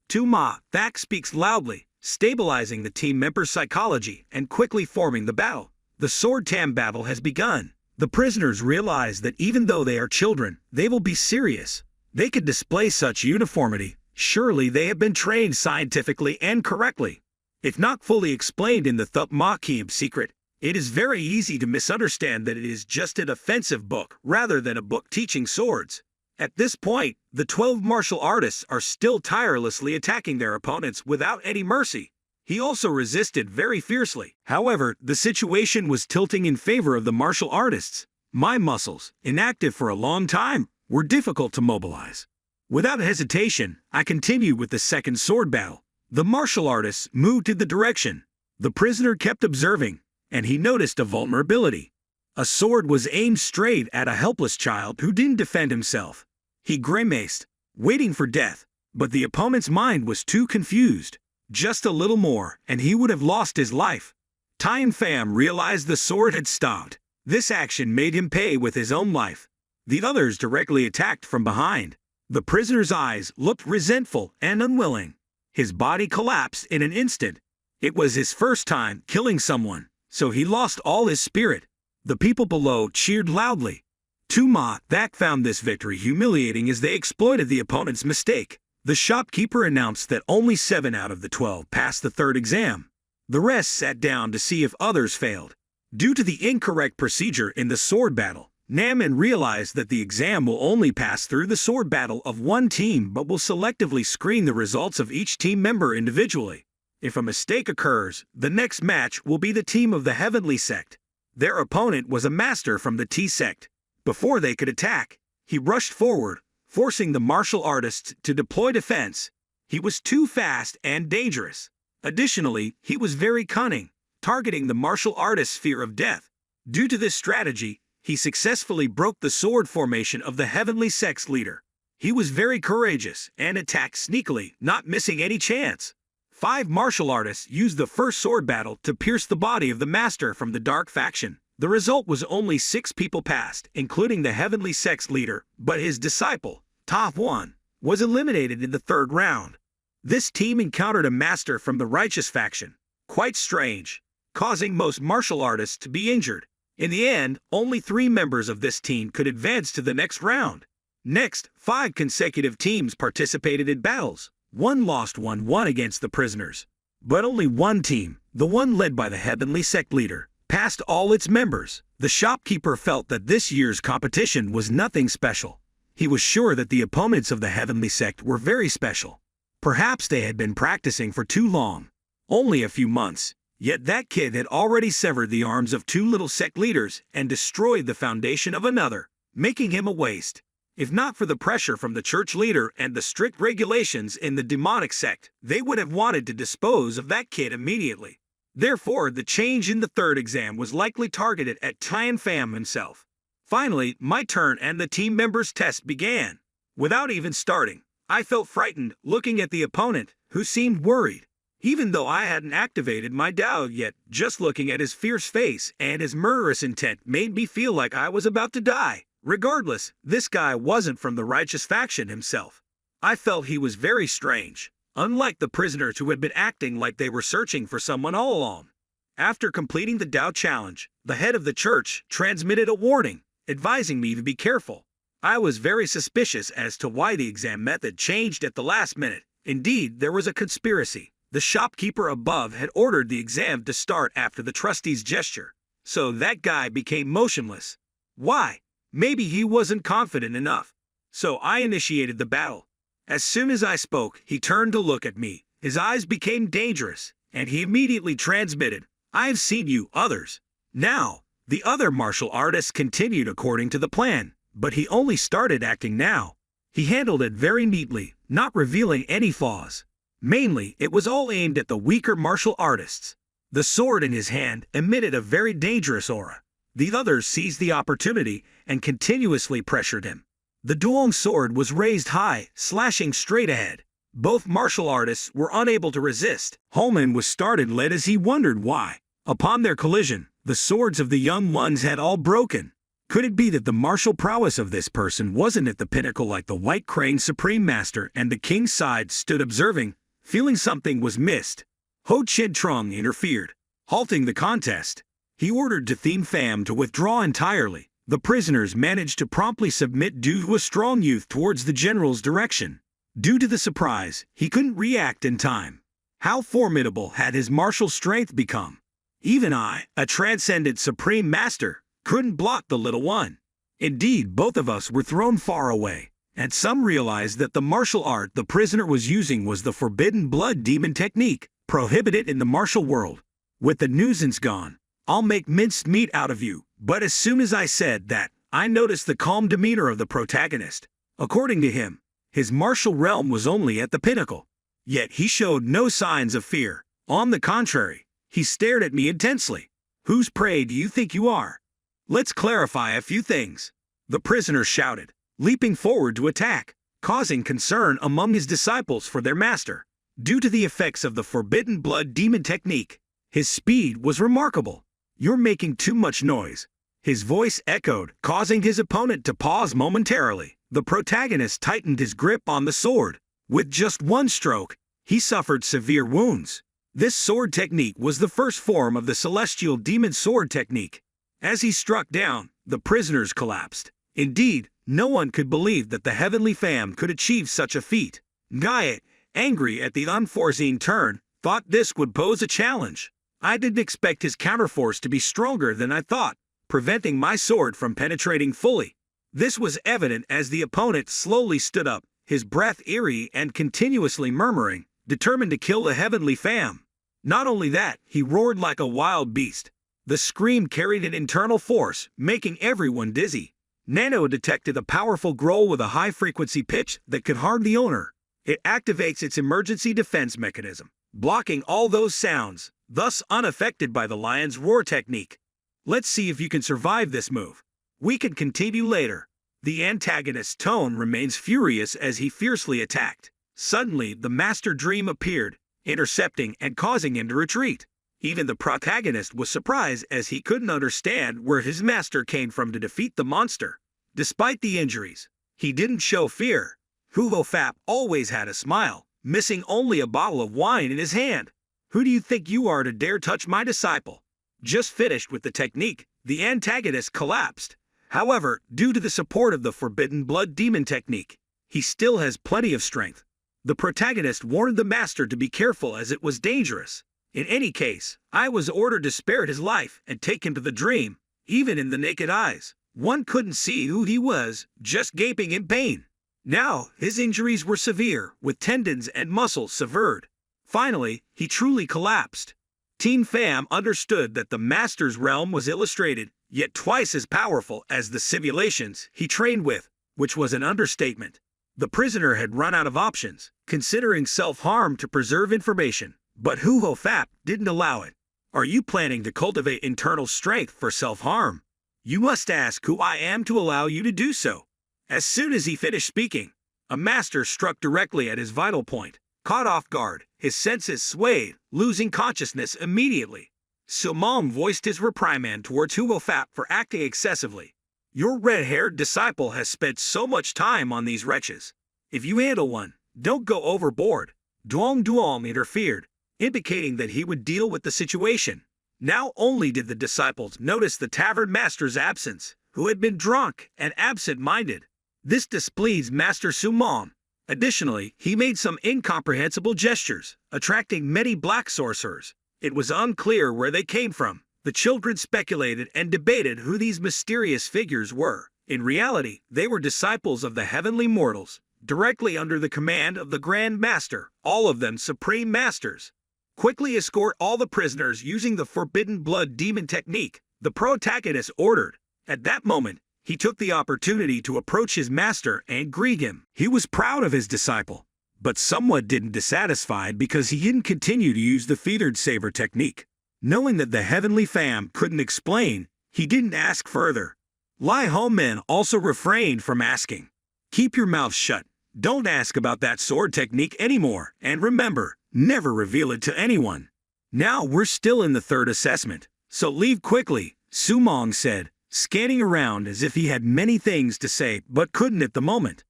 Tuma Thak speaks loudly, stabilizing the team members' psychology and quickly forming the battle. The sword tam battle has begun. The prisoners realize that even though they are children, they will be serious. They could display such uniformity. Surely they have been trained scientifically and correctly. If not fully explained in the Thup Ma Kim secret, it is very easy to misunderstand that it is just an offensive book rather than a book teaching swords. At this point, the 12 martial artists are still tirelessly attacking their opponents without any mercy. He also resisted very fiercely. However, the situation was tilting in favor of the martial artists. My muscles, inactive for a long time, were difficult to mobilize. Without hesitation, I continued with the second sword battle. The martial artists moved to the direction. The prisoner kept observing, and he noticed a vulnerability. A sword was aimed straight at a helpless child who didn't defend himself. He grimaced, waiting for death, but the opponent's mind was too confused. Just a little more, and he would have lost his life. Tian Pham realized the sword had stopped. This action made him pay with his own life. The others directly attacked from behind. The prisoner's eyes looked resentful and unwilling. His body collapsed in an instant. It was his first time killing someone, so he lost all his spirit. The people below cheered loudly. Tuma Thak found this victory humiliating as they exploited the opponent's mistake. The shopkeeper announced that only 7 out of the 12 passed the third exam. The rest sat down to see if others failed. Due to the incorrect procedure in the sword battle, Naman realized that the exam will only pass through the sword battle of one team but will selectively screen the results of each team member individually. If a mistake occurs, the next match will be the team of the Heavenly Sect. Their opponent was a master from the T sect. Before they could attack, he rushed forward, forcing the martial artists to deploy defense. He was too fast and dangerous. Additionally, he was very cunning, targeting the martial artist's fear of death. Due to this strategy, he successfully broke the sword formation of the Heavenly Sect's leader. He was very courageous and attacked sneakily, not missing any chance. 5 martial artists used the first sword battle to pierce the body of the master from the dark faction. The result was only 6 people passed, including the Heavenly Sect's leader, but his disciple, Ta Huan, was eliminated in the third round. This team encountered a master from the righteous faction. Quite strange, causing most martial artists to be injured. In the end, only 3 members of this team could advance to the next round. Next, 5 consecutive teams participated in battles. One lost 1-1 against the prisoners. But only one team, the one led by the Heavenly Sect leader, passed all its members. The shopkeeper felt that this year's competition was nothing special. He was sure that the opponents of the Heavenly Sect were very special. Perhaps they had been practicing for too long. Only a few months. Yet that kid had already severed the arms of 2 little sect leaders and destroyed the foundation of another, making him a waste. If not for the pressure from the church leader and the strict regulations in the demonic sect, they would have wanted to dispose of that kid immediately. Therefore, the change in the third exam was likely targeted at Tian Pham himself. Finally, my turn and the team members' test began. Without even starting, I felt frightened looking at the opponent, who seemed worried. Even though I hadn't activated my Tao yet, just looking at his fierce face and his murderous intent made me feel like I was about to die. Regardless, this guy wasn't from the righteous faction himself. I felt he was very strange, unlike the prisoners who had been acting like they were searching for someone all along. After completing the Tao challenge, the head of the church transmitted a warning, advising me to be careful. I was very suspicious as to why the exam method changed at the last minute. Indeed, there was a conspiracy. The shopkeeper above had ordered the exam to start after the trustee's gesture, so that guy became motionless. Why? Maybe he wasn't confident enough. So I initiated the battle. As soon as I spoke, he turned to look at me. His eyes became dangerous, and he immediately transmitted, "I've seen you, others." Now, The other martial artists continued according to the plan, but he only started acting now. He handled it very neatly, not revealing any flaws. Mainly, it was all aimed at the weaker martial artists. The sword in his hand emitted a very dangerous aura. The others seized the opportunity and continuously pressured him. The duong sword was raised high, slashing straight ahead. Both martial artists were unable to resist. Holman was startled led as he wondered why. Upon their collision, the swords of the young ones had all broken. Could it be that the martial prowess of this person wasn't at the pinnacle like the White Crane Supreme Master, and the king's side stood observing, feeling something was missed? Ho Chin Trung interfered, halting the contest. He ordered to Theme Pham to withdraw entirely. The prisoners managed to promptly submit due to a strong youth towards the general's direction. Due to the surprise, he couldn't react in time. How formidable had his martial strength become? Even I, a transcendent supreme master, couldn't block the little one. Indeed, both of us were thrown far away, and some realized that the martial art the prisoner was using was the forbidden blood demon technique, prohibited in the martial world. With the nuisance gone, I'll make minced meat out of you. But as soon as I said that, I noticed the calm demeanor of the protagonist. According to him, his martial realm was only at the pinnacle. Yet he showed no signs of fear. On the contrary, he stared at me intensely. Whose prey do you think you are? Let's clarify a few things. The prisoner shouted, leaping forward to attack, causing concern among his disciples for their master. Due to the effects of the forbidden blood demon technique, his speed was remarkable. You're making too much noise. His voice echoed, causing his opponent to pause momentarily. The protagonist tightened his grip on the sword. With just one stroke, he suffered severe wounds. This sword technique was the first form of the celestial demon sword technique. As he struck down, the prisoners collapsed. Indeed, no one could believe that the heavenly Pham could achieve such a feat. Gaiet, angry at the unforeseen turn, thought this would pose a challenge. I didn't expect his counterforce to be stronger than I thought, preventing my sword from penetrating fully. This was evident as the opponent slowly stood up, his breath eerie and continuously murmuring, determined to kill the heavenly Pham. Not only that, he roared like a wild beast. The scream carried an internal force, making everyone dizzy. NANO detected a powerful growl with a high-frequency pitch that could harm the owner. It activates its emergency defense mechanism, blocking all those sounds, thus unaffected by the lion's roar technique. Let's see if you can survive this move. We can continue later. The antagonist's tone remains furious as he fiercely attacked. Suddenly, the Master Dream appeared, intercepting and causing him to retreat. Even the protagonist was surprised as he couldn't understand where his master came from to defeat the monster. Despite the injuries, he didn't show fear. Hugo Fap always had a smile, missing only a bottle of wine in his hand. Who do you think you are to dare touch my disciple? Just finished with the technique, the antagonist collapsed. However, due to the support of the forbidden blood demon technique, he still has plenty of strength. The protagonist warned the master to be careful as it was dangerous. In any case, I was ordered to spare his life and take him to the dream. Even in the naked eyes, one couldn't see who he was, just gaping in pain. Now, his injuries were severe, with tendons and muscles severed. Finally, he truly collapsed. Teen Pham understood that the master's realm was illustrated, yet twice as powerful as the simulations he trained with, which was an understatement. The prisoner had run out of options, considering self-harm to preserve information, but Hugo Fap didn't allow it. Are you planning to cultivate internal strength for self-harm? You must ask who I am to allow you to do so. As soon as he finished speaking, a master struck directly at his vital point. Caught off guard, his senses swayed, losing consciousness immediately. Sumam voiced his reprimand towards Hugo Fap for acting excessively. Your red-haired disciple has spent so much time on these wretches. If you handle one, don't go overboard. Duong Duong interfered, indicating that he would deal with the situation. Now only did the disciples notice the tavern master's absence, who had been drunk and absent-minded. This displeased Master Sumam. Additionally, he made some incomprehensible gestures, attracting many black sorcerers. It was unclear where they came from. The children speculated and debated who these mysterious figures were. In reality, they were disciples of the heavenly mortals, directly under the command of the Grand Master, all of them supreme masters. Quickly escort all the prisoners using the forbidden blood demon technique. the protagonist ordered. At that moment, he took the opportunity to approach his master and greet him. He was proud of his disciple, but somewhat didn't dissatisfied because he didn't continue to use the feathered saber technique. Knowing that the heavenly fam couldn't explain, he didn't ask further. Lai Ho Men also refrained from asking. Keep your mouth shut. Don't ask about that sword technique anymore, and remember, never reveal it to anyone. Now we're still in the third assessment, so leave quickly, Su Mong said, scanning around as if he had many things to say but couldn't at the moment.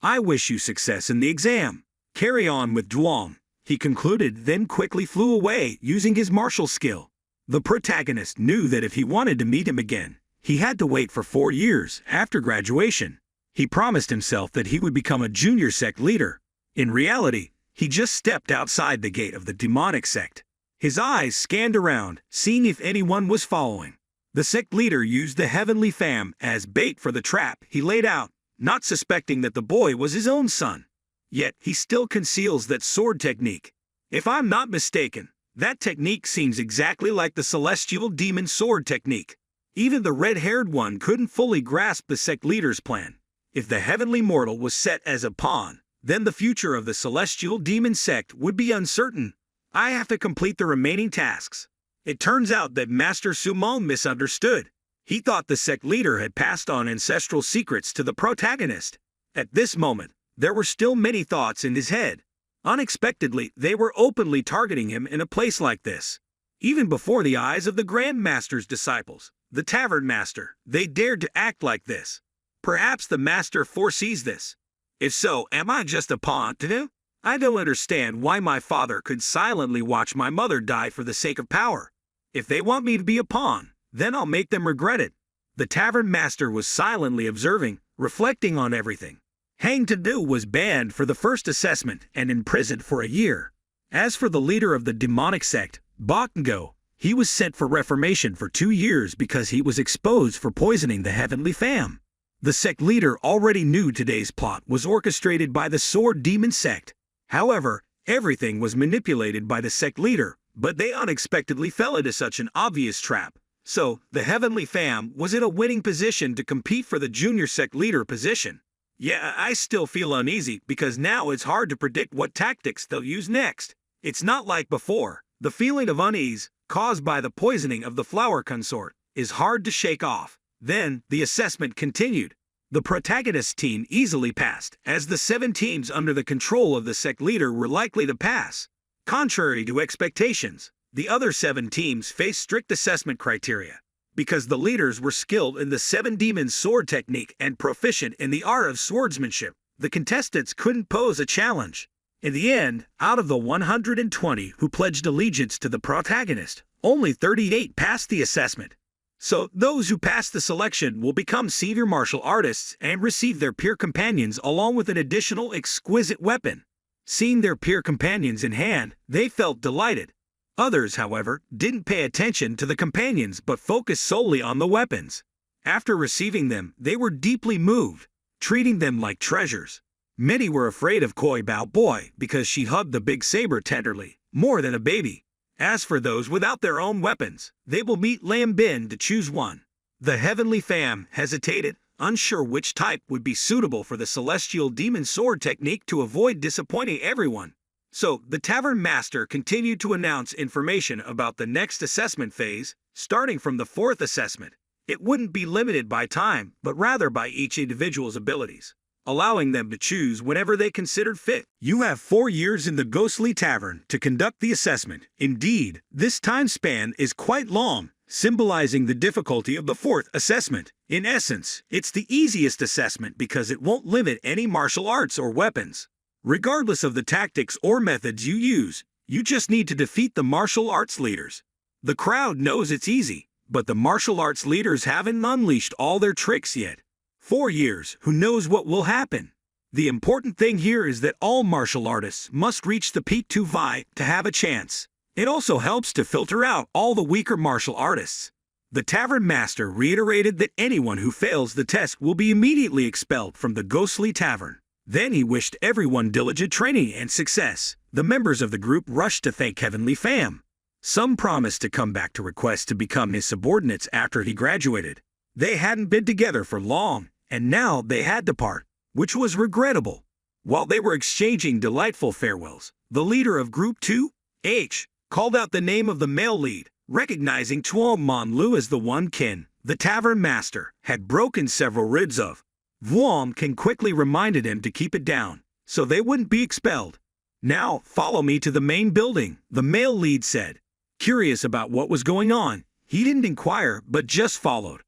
I wish you success in the exam. Carry on with Duong, he concluded, then quickly flew away using his martial skill. The protagonist knew that if he wanted to meet him again, he had to wait for 4 years after graduation. He promised himself that he would become a junior sect leader. In reality, he just stepped outside the gate of the demonic sect. His eyes scanned around, seeing if anyone was following. The sect leader used the heavenly fam as bait for the trap he laid out, not suspecting that the boy was his own son. Yet he still conceals that sword technique. If I'm not mistaken, that technique seems exactly like the celestial demon sword technique. Even the red-haired one couldn't fully grasp the sect leader's plan. If the heavenly mortal was set as a pawn, then the future of the celestial demon sect would be uncertain. I have to complete the remaining tasks. It turns out that Master Sumong misunderstood. He thought the sect leader had passed on ancestral secrets to the protagonist. At this moment, there were still many thoughts in his head. Unexpectedly, they were openly targeting him in a place like this. Even before the eyes of the Grand Master's disciples, the Tavern Master, they dared to act like this. Perhaps the Master foresees this. If so, am I just a pawn to him? I don't understand why my father could silently watch my mother die for the sake of power. If they want me to be a pawn, then I'll make them regret it. The Tavern Master was silently observing, reflecting on everything. Hang To-do was banned for the first assessment and imprisoned for a year. As for the leader of the demonic sect, Bakugo, he was sent for reformation for 2 years because he was exposed for poisoning the heavenly fam. The sect leader already knew today's plot was orchestrated by the sword demon sect. However, everything was manipulated by the sect leader, but they unexpectedly fell into such an obvious trap. So, the heavenly fam was in a winning position to compete for the junior sect leader position. Yeah, I still feel uneasy because now it's hard to predict what tactics they'll use next. It's not like before. The feeling of unease, caused by the poisoning of the flower consort, is hard to shake off. Then, the assessment continued. The protagonist team easily passed, as the 7 teams under the control of the sect leader were likely to pass. Contrary to expectations, the other 7 teams faced strict assessment criteria. Because the leaders were skilled in the 7 demon sword technique and proficient in the art of swordsmanship, the contestants couldn't pose a challenge. In the end, out of the 120 who pledged allegiance to the protagonist, only 38 passed the assessment. So, those who pass the selection will become senior martial artists and receive their peer companions along with an additional exquisite weapon. Seeing their peer companions in hand, they felt delighted. Others, however, didn't pay attention to the companions but focused solely on the weapons. After receiving them, they were deeply moved, treating them like treasures. Many were afraid of Koi Bao Boy because she hugged the big saber tenderly, more than a baby. As for those without their own weapons, they will meet Lam Bin to choose one. The heavenly fam hesitated, unsure which type would be suitable for the celestial demon sword technique to avoid disappointing everyone. So, the Tavern Master continued to announce information about the next assessment phase, starting from the 4th assessment. It wouldn't be limited by time, but rather by each individual's abilities, allowing them to choose whenever they considered fit. You have 4 years in the Ghostly Tavern to conduct the assessment. Indeed, this time span is quite long, symbolizing the difficulty of the 4th assessment. In essence, it's the easiest assessment because it won't limit any martial arts or weapons. Regardless of the tactics or methods you use, you just need to defeat the martial arts leaders. The crowd knows it's easy, but the martial arts leaders haven't unleashed all their tricks yet. 4 years, who knows what will happen? The important thing here is that all martial artists must reach the peak 2 Vi to have a chance. It also helps to filter out all the weaker martial artists. The Tavern Master reiterated that anyone who fails the test will be immediately expelled from the Ghostly Tavern. Then he wished everyone diligent training and success. The members of the group rushed to thank Heavenly Fam. Some promised to come back to request to become his subordinates after he graduated. They hadn't been together for long, and now they had to part, which was regrettable. While they were exchanging delightful farewells, the leader of Group 2H called out the name of the male lead, recognizing Tuong Mon Lu as the one Kin, the tavern master, had broken several ribs of. Vuong Kin quickly reminded him to keep it down, so they wouldn't be expelled. "Now, follow me to the main building," the male lead said. Curious about what was going on, he didn't inquire but just followed.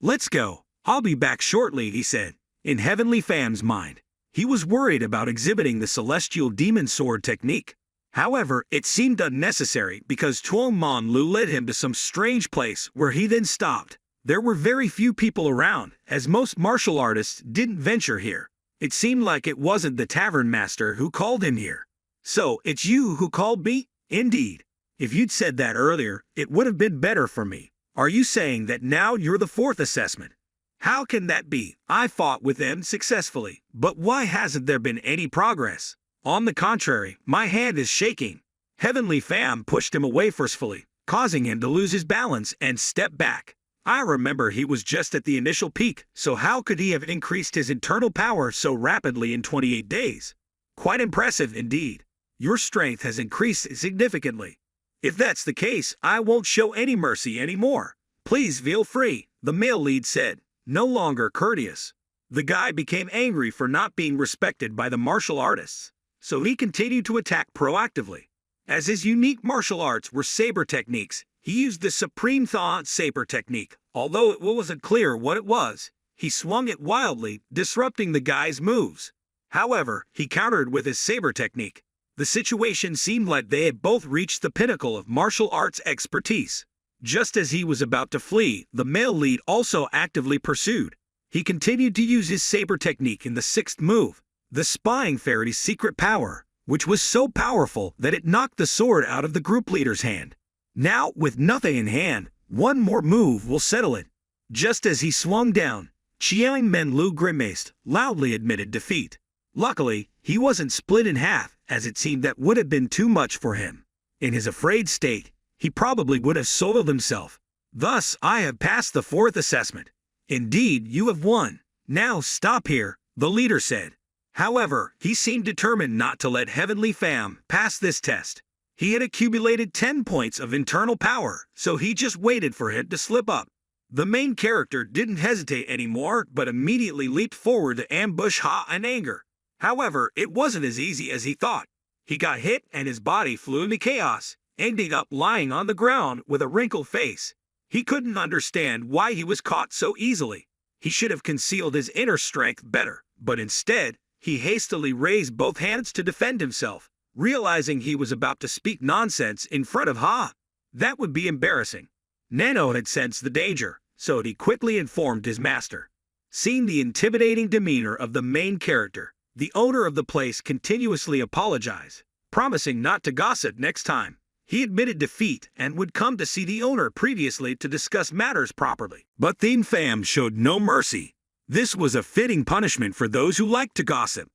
"Let's go. I'll be back shortly," he said. In Heavenly Fam's mind, he was worried about exhibiting the celestial demon sword technique. However, it seemed unnecessary because Tuong Mon Lu led him to some strange place where he then stopped. There were very few people around, as most martial artists didn't venture here. It seemed like it wasn't the tavern master who called him here. "So, it's you who called me?" "Indeed. If you'd said that earlier, it would have been better for me. Are you saying that now you're the fourth assessment?" "How can that be? I fought with them successfully, but why hasn't there been any progress?" "On the contrary, my hand is shaking." Heavenly Fam pushed him away forcefully, causing him to lose his balance and step back. "I remember he was just at the initial peak, so how could he have increased his internal power so rapidly in 28 days? Quite impressive indeed. Your strength has increased significantly. If that's the case, I won't show any mercy anymore. Please feel free," the male lead said, no longer courteous. The guy became angry for not being respected by the martial artists, so he continued to attack proactively. As his unique martial arts were saber techniques, he used the Supreme Thaw saber technique. Although it wasn't clear what it was, he swung it wildly, disrupting the guy's moves. However, he countered with his saber technique. The situation seemed like they had both reached the pinnacle of martial arts expertise. Just as he was about to flee, the male lead also actively pursued. He continued to use his saber technique in the sixth move, the Spying Fairy's secret power, which was so powerful that it knocked the sword out of the group leader's hand. Now, with nothing in hand, one more move will settle it. Just as he swung down, Chiang Men Lu grimaced, loudly admitted defeat. Luckily, he wasn't split in half, as it seemed that would have been too much for him. In his afraid state, he probably would have soiled himself. "Thus, I have passed the fourth assessment." "Indeed, you have won. Now stop here," the leader said. However, he seemed determined not to let Heavenly Fam pass this test. He had accumulated 10 points of internal power, so he just waited for it to slip up. The main character didn't hesitate anymore, but immediately leaped forward to ambush Ha in anger. However, it wasn't as easy as he thought. He got hit and his body flew into chaos, ending up lying on the ground with a wrinkled face. He couldn't understand why he was caught so easily. He should have concealed his inner strength better, but instead, he hastily raised both hands to defend himself, realizing he was about to speak nonsense in front of Ha. That would be embarrassing. NANO had sensed the danger, so he quickly informed his master. Seeing the intimidating demeanor of the main character, the owner of the place continuously apologized, promising not to gossip next time. He admitted defeat and would come to see the owner previously to discuss matters properly. But Thien Pham showed no mercy. This was a fitting punishment for those who liked to gossip.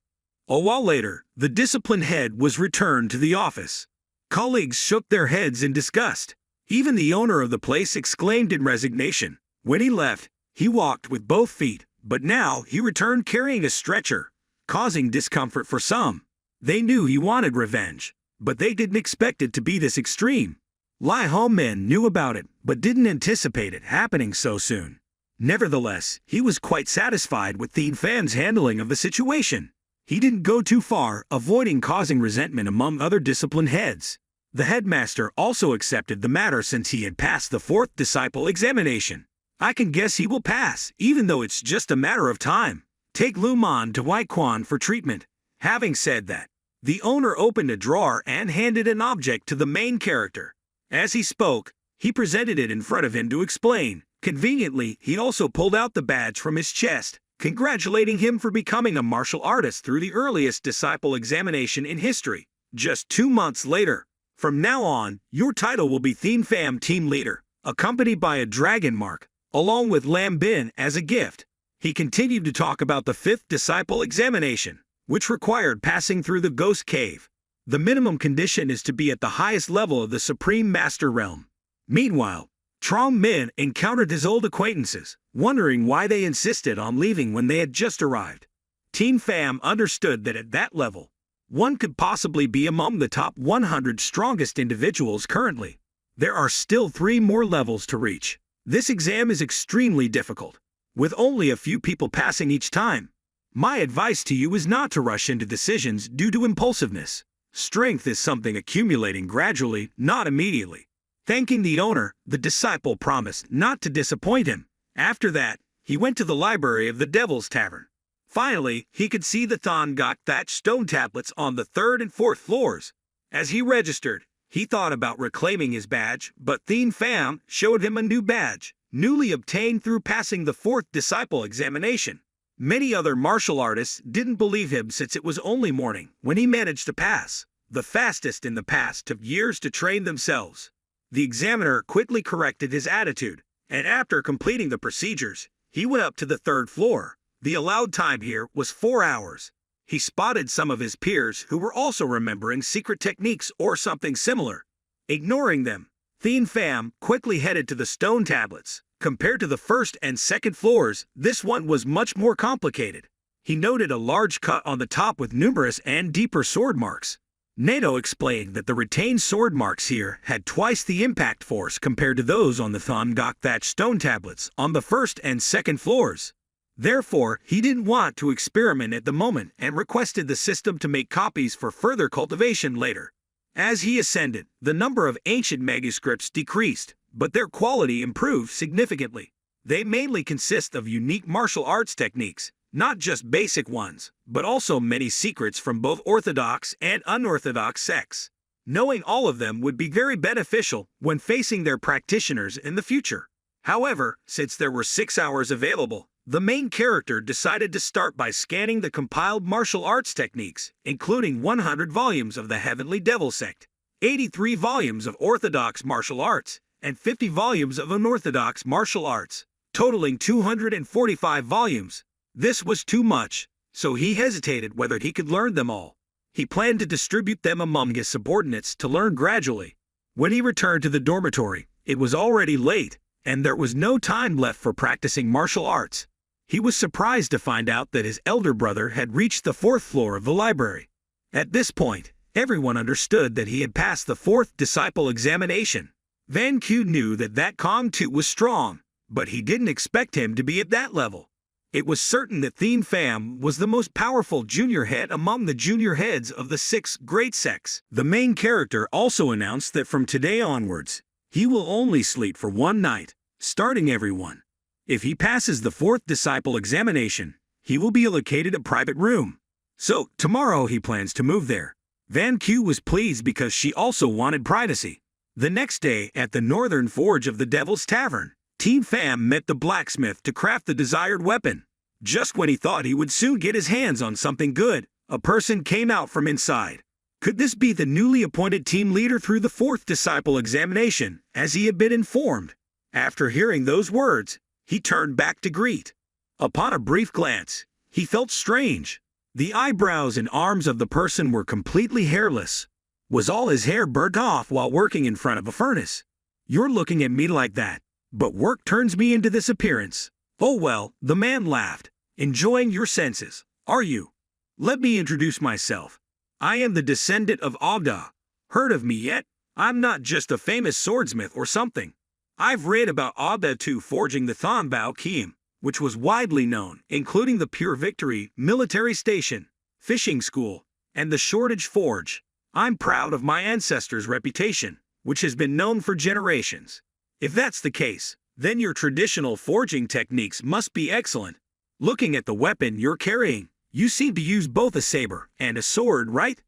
A while later, the disciplined head was returned to the office. Colleagues shook their heads in disgust. Even the owner of the place exclaimed in resignation. When he left, he walked with both feet, but now he returned carrying a stretcher, causing discomfort for some. They knew he wanted revenge, but they didn't expect it to be this extreme. Lai Ho Men knew about it, but didn't anticipate it happening so soon. Nevertheless, he was quite satisfied with Thien Pham's handling of the situation. He didn't go too far, avoiding causing resentment among other disciplined heads. The headmaster also accepted the matter since he had passed the fourth disciple examination. I can guess he will pass, even though it's just a matter of time. Take Lu Man to Waiquan for treatment. Having said that, the owner opened a drawer and handed an object to the main character. As he spoke, he presented it in front of him to explain. Conveniently, he also pulled out the badge from his chest, congratulating him for becoming a martial artist through the earliest disciple examination in history. Just 2 months later. From now on, your title will be Thien Pham Team Leader, accompanied by a dragon mark, along with Lam Bin as a gift. He continued to talk about the fifth disciple examination, which required passing through the ghost cave. The minimum condition is to be at the highest level of the Supreme Master Realm. Meanwhile, Trong Min encountered his old acquaintances, wondering why they insisted on leaving when they had just arrived. Team Pham understood that at that level, one could possibly be among the top 100 strongest individuals currently. There are still 3 more levels to reach. This exam is extremely difficult, with only a few people passing each time. My advice to you is not to rush into decisions due to impulsiveness. Strength is something accumulating gradually, not immediately. Thanking the owner, the disciple promised not to disappoint him. After that, he went to the library of the Devil's Tavern. Finally, he could see the Thongok thatched stone tablets on the 3rd and 4th floors. As he registered, he thought about reclaiming his badge, but Thien Pham showed him a new badge, newly obtained through passing the 4th disciple examination. Many other martial artists didn't believe him since it was only morning when he managed to pass. The fastest in the past took years to train themselves. The examiner quickly corrected his attitude, and after completing the procedures, he went up to the 3rd floor. The allowed time here was 4 hours. He spotted some of his peers who were also remembering secret techniques or something similar. Ignoring them, Thien Pham quickly headed to the stone tablets. Compared to the 1st and 2nd floors, this one was much more complicated. He noted a large cut on the top with numerous and deeper sword marks. NANO explained that the retained sword marks here had twice the impact force compared to those on the Thongok thatched stone tablets on the 1st and 2nd floors. Therefore, he didn't want to experiment at the moment and requested the system to make copies for further cultivation later. As he ascended, the number of ancient manuscripts decreased, but their quality improved significantly. They mainly consist of unique martial arts techniques, not just basic ones, but also many secrets from both orthodox and unorthodox sects. Knowing all of them would be very beneficial when facing their practitioners in the future. However, since there were 6 hours available, the main character decided to start by scanning the compiled martial arts techniques, including 100 volumes of the Heavenly Devil Sect, 83 volumes of orthodox martial arts, and 50 volumes of unorthodox martial arts, totaling 245 volumes. This was too much, so he hesitated whether he could learn them all. He planned to distribute them among his subordinates to learn gradually. When he returned to the dormitory, it was already late, and there was no time left for practicing martial arts. He was surprised to find out that his elder brother had reached the 4th floor of the library. At this point, everyone understood that he had passed the 4th disciple examination. Van Q knew that Kong too was strong, but he didn't expect him to be at that level. It was certain that Thien Pham was the most powerful junior head among the junior heads of the 6 great sects. The main character also announced that from today onwards, he will only sleep for 1 night, starting everyone. If he passes the 4th disciple examination, he will be allocated a private room. So, tomorrow he plans to move there. Van Q was pleased because she also wanted privacy. The next day, at the northern forge of the Devil's Tavern, Team Pham met the blacksmith to craft the desired weapon. Just when he thought he would soon get his hands on something good, a person came out from inside. Could this be the newly appointed team leader through the 4th disciple examination, as he had been informed? After hearing those words, he turned back to greet. Upon a brief glance, he felt strange. The eyebrows and arms of the person were completely hairless. Was all his hair burnt off while working in front of a furnace? You're looking at me like that, but work turns me into this appearance. Oh well, the man laughed. Enjoying your senses, are you? Let me introduce myself. I am the descendant of Agda. Heard of me yet? I'm not just a famous swordsmith or something. I've read about Agda too forging the Thongbao Kiem, which was widely known, including the Pure Victory military station, fishing school, and the Shortage Forge. I'm proud of my ancestors' reputation, which has been known for generations. If that's the case, then your traditional forging techniques must be excellent. Looking at the weapon you're carrying, you seem to use both a saber and a sword, right?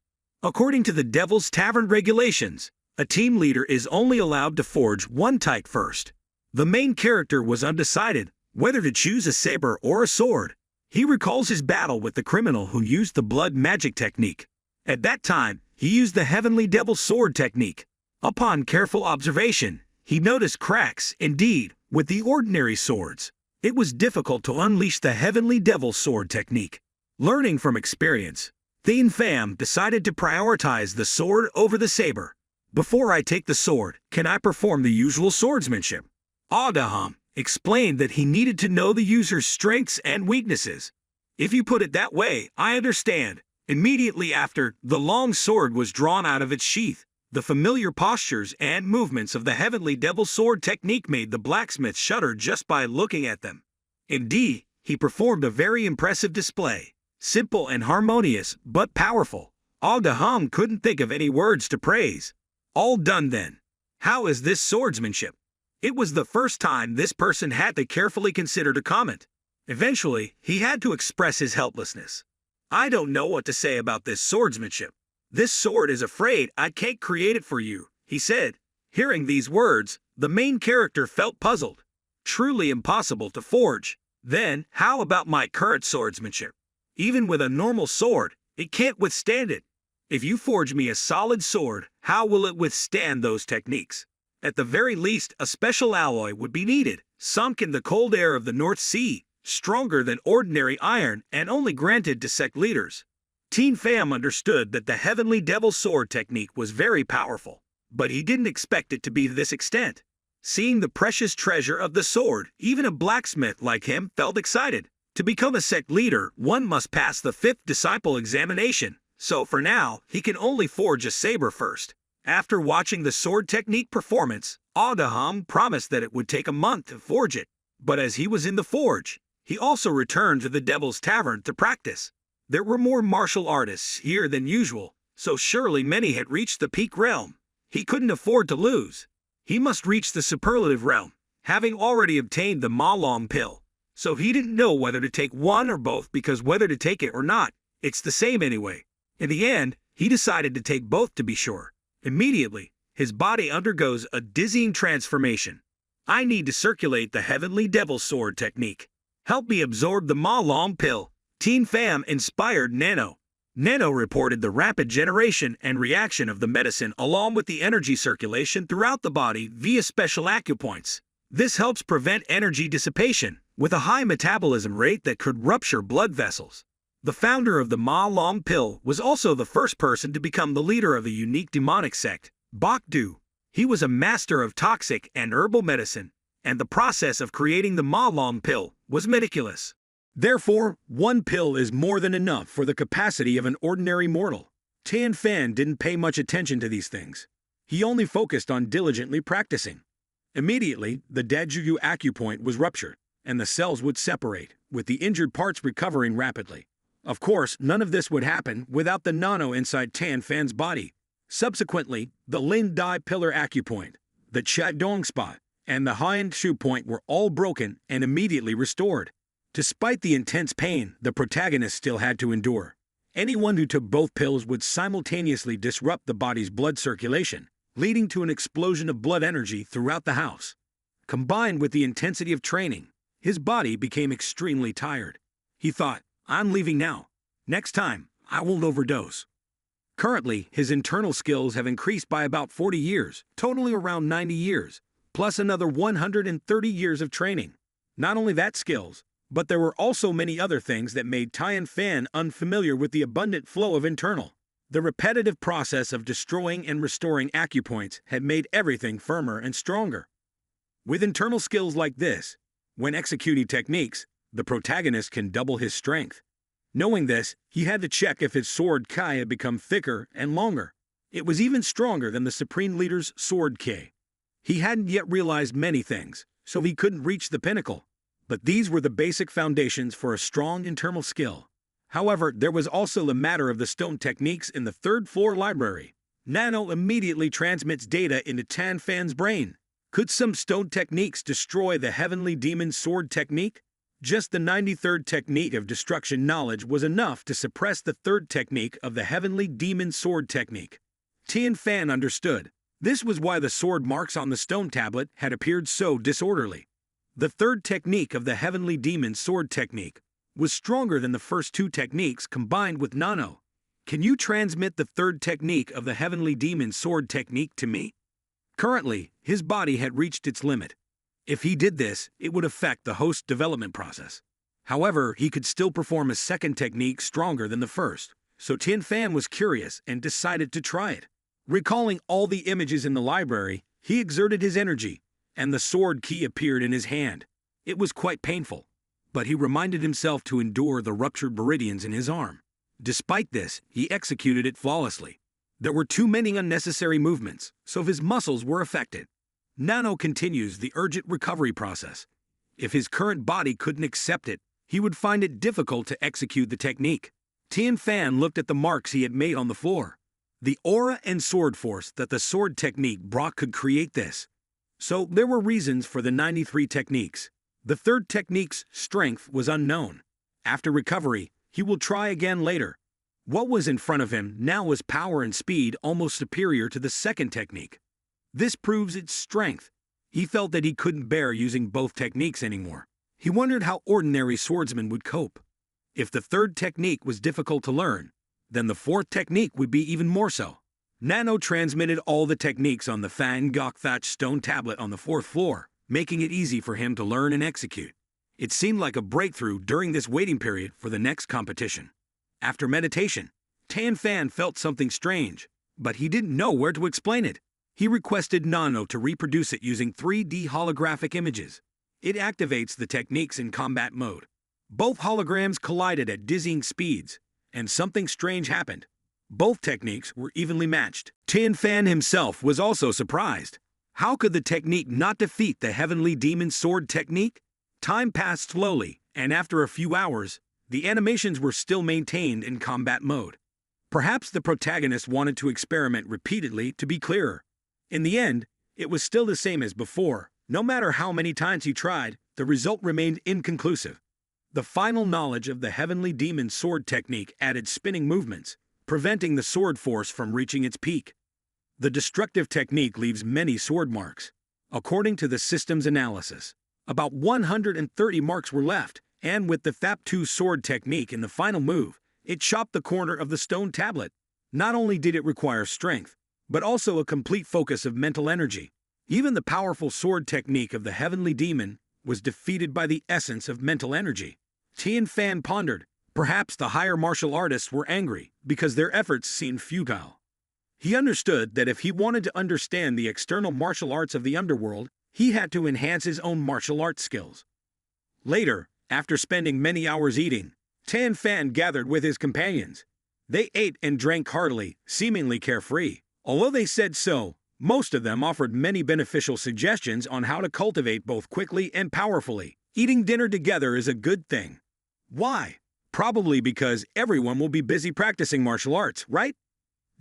According to the Devil's Tavern regulations, a team leader is only allowed to forge one type first. The main character was undecided whether to choose a saber or a sword. He recalls his battle with the criminal who used the blood magic technique. At that time, he used the Heavenly Devil Sword technique. Upon careful observation, he noticed cracks, indeed, with the ordinary swords. It was difficult to unleash the Heavenly Devil Sword technique. Learning from experience, Thin Pham decided to prioritize the sword over the saber. Before I take the sword, can I perform the usual swordsmanship? Agaham explained that he needed to know the user's strengths and weaknesses. If you put it that way, I understand. Immediately after, the long sword was drawn out of its sheath. The familiar postures and movements of the Heavenly Devil Sword technique made the blacksmith shudder just by looking at them. Indeed, he performed a very impressive display. Simple and harmonious, but powerful. Agaham couldn't think of any words to praise. All done then. How is this swordsmanship? It was the first time this person had to carefully consider to comment. Eventually, he had to express his helplessness. I don't know what to say about this swordsmanship. This sword is afraid I can't create it for you, he said. Hearing these words, the main character felt puzzled. Truly impossible to forge. Then, how about my current swordsmanship? Even with a normal sword, it can't withstand it. If you forge me a solid sword, how will it withstand those techniques? At the very least, a special alloy would be needed, sunk in the cold air of the North Sea, stronger than ordinary iron and only granted to sect leaders. Thin Pham understood that the Heavenly Devil Sword technique was very powerful, but he didn't expect it to be to this extent. Seeing the precious treasure of the sword, even a blacksmith like him felt excited. To become a sect leader, one must pass the 5th disciple examination, so for now, he can only forge a saber first. After watching the sword technique performance, Agaham promised that it would take a month to forge it. But as he was in the forge, he also returned to the Devil's Tavern to practice. There were more martial artists here than usual, so surely many had reached the peak realm. He couldn't afford to lose. He must reach the superlative realm, having already obtained the Malom pill. So he didn't know whether to take one or both because whether to take it or not, it's the same anyway. In the end, he decided to take both to be sure. Immediately, his body undergoes a dizzying transformation. I need to circulate the Heavenly Devil Sword technique. Help me absorb the Malom pill. Thin Pham inspired NANO. NANO reported the rapid generation and reaction of the medicine along with the energy circulation throughout the body via special acupoints. This helps prevent energy dissipation, with a high metabolism rate that could rupture blood vessels. The founder of the Malom pill was also the first person to become the leader of the unique demonic sect, Bokdu. He was a master of toxic and herbal medicine, and the process of creating the Malom pill was meticulous. Therefore, one pill is more than enough for the capacity of an ordinary mortal. Thin Pham didn't pay much attention to these things. He only focused on diligently practicing. Immediately, the Dajuyu acupoint was ruptured, and the cells would separate, with the injured parts recovering rapidly. Of course, none of this would happen without the NANO inside Thin Pham's body. Subsequently, the Lin Dai pillar acupoint, the Chadong spot, and the Haiyan Shu point were all broken and immediately restored. Despite the intense pain the protagonist still had to endure, anyone who took both pills would simultaneously disrupt the body's blood circulation, leading to an explosion of blood energy throughout the house. Combined with the intensity of training, his body became extremely tired. He thought, I'm leaving now. Next time, I won't overdose. Currently, his internal skills have increased by about 40 years, totaling around 90 years, plus another 130 years of training. Not only that skills, but there were also many other things that made Thin Pham unfamiliar with the abundant flow of internal. The repetitive process of destroying and restoring acupoints had made everything firmer and stronger. With internal skills like this, when executing techniques, the protagonist can double his strength. Knowing this, he had to check if his sword Kai had become thicker and longer. It was even stronger than the Supreme Leader's sword Ki. He hadn't yet realized many things, so he couldn't reach the pinnacle. But these were the basic foundations for a strong internal skill. However, there was also the matter of the stone techniques in the third-floor library. NANO immediately transmits data into Thin Pham's brain. Could some stone techniques destroy the Heavenly Demon Sword technique? Just the 93rd technique of destruction knowledge was enough to suppress the 3rd technique of the Heavenly Demon Sword technique. Thin Pham understood. This was why the sword marks on the stone tablet had appeared so disorderly. The 3rd technique of the Heavenly Demon Sword technique was stronger than the first 2 techniques combined with NANO. Can you transmit the 3rd technique of the Heavenly Demon Sword technique to me? Currently, his body had reached its limit. If he did this, it would affect the host's development process. However, he could still perform a 2nd technique stronger than the first, so Tin Fan was curious and decided to try it. Recalling all the images in the library, he exerted his energy, and the sword key appeared in his hand. It was quite painful, but he reminded himself to endure the ruptured meridians in his arm. Despite this, he executed it flawlessly. There were too many unnecessary movements, so his muscles were affected. NANO continues the urgent recovery process. If his current body couldn't accept it, he would find it difficult to execute the technique. Tin Fan looked at the marks he had made on the floor. The aura and sword force that the sword technique brought could create this. So there were reasons for the 93 techniques. The third technique's strength was unknown. After recovery, he will try again later. What was in front of him now was power and speed almost superior to the second technique. This proves its strength. He felt that he couldn't bear using both techniques anymore. He wondered how ordinary swordsmen would cope. If the third technique was difficult to learn, then the fourth technique would be even more so. NANO transmitted all the techniques on the Fan Gok thatched stone tablet on the fourth floor, making it easy for him to learn and execute. It seemed like a breakthrough during this waiting period for the next competition. After meditation, Tin Fan felt something strange, but he didn't know where to explain it. He requested NANO to reproduce it using 3D holographic images. It activates the techniques in combat mode. Both holograms collided at dizzying speeds, and something strange happened. Both techniques were evenly matched. Tin Fan himself was also surprised. How could the technique not defeat the heavenly demon sword technique? Time passed slowly, and after a few hours, the animations were still maintained in combat mode. Perhaps the protagonist wanted to experiment repeatedly to be clearer. In the end, it was still the same as before. No matter how many times he tried, the result remained inconclusive. The final knowledge of the heavenly demon sword technique added spinning movements, preventing the sword force from reaching its peak. The destructive technique leaves many sword marks. According to the system's analysis, about 130 marks were left, and with the Thap2 sword technique in the final move, it chopped the corner of the stone tablet. Not only did it require strength, but also a complete focus of mental energy. Even the powerful sword technique of the heavenly demon was defeated by the essence of mental energy. Tin Fan pondered. Perhaps the higher martial artists were angry because their efforts seemed futile. He understood that if he wanted to understand the external martial arts of the underworld, he had to enhance his own martial arts skills. Later, after spending many hours eating, Tin Fan gathered with his companions. They ate and drank heartily, seemingly carefree. Although they said so, most of them offered many beneficial suggestions on how to cultivate both quickly and powerfully. Eating dinner together is a good thing. Why? Probably because everyone will be busy practicing martial arts, right?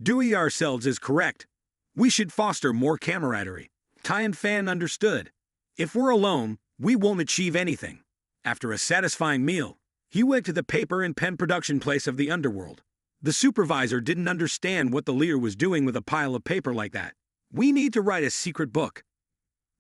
Dewey ourselves is correct. We should foster more camaraderie. Tin Fan understood. If we're alone, we won't achieve anything. After a satisfying meal, he went to the paper and pen production place of the underworld. The supervisor didn't understand what the leader was doing with a pile of paper like that. We need to write a secret book.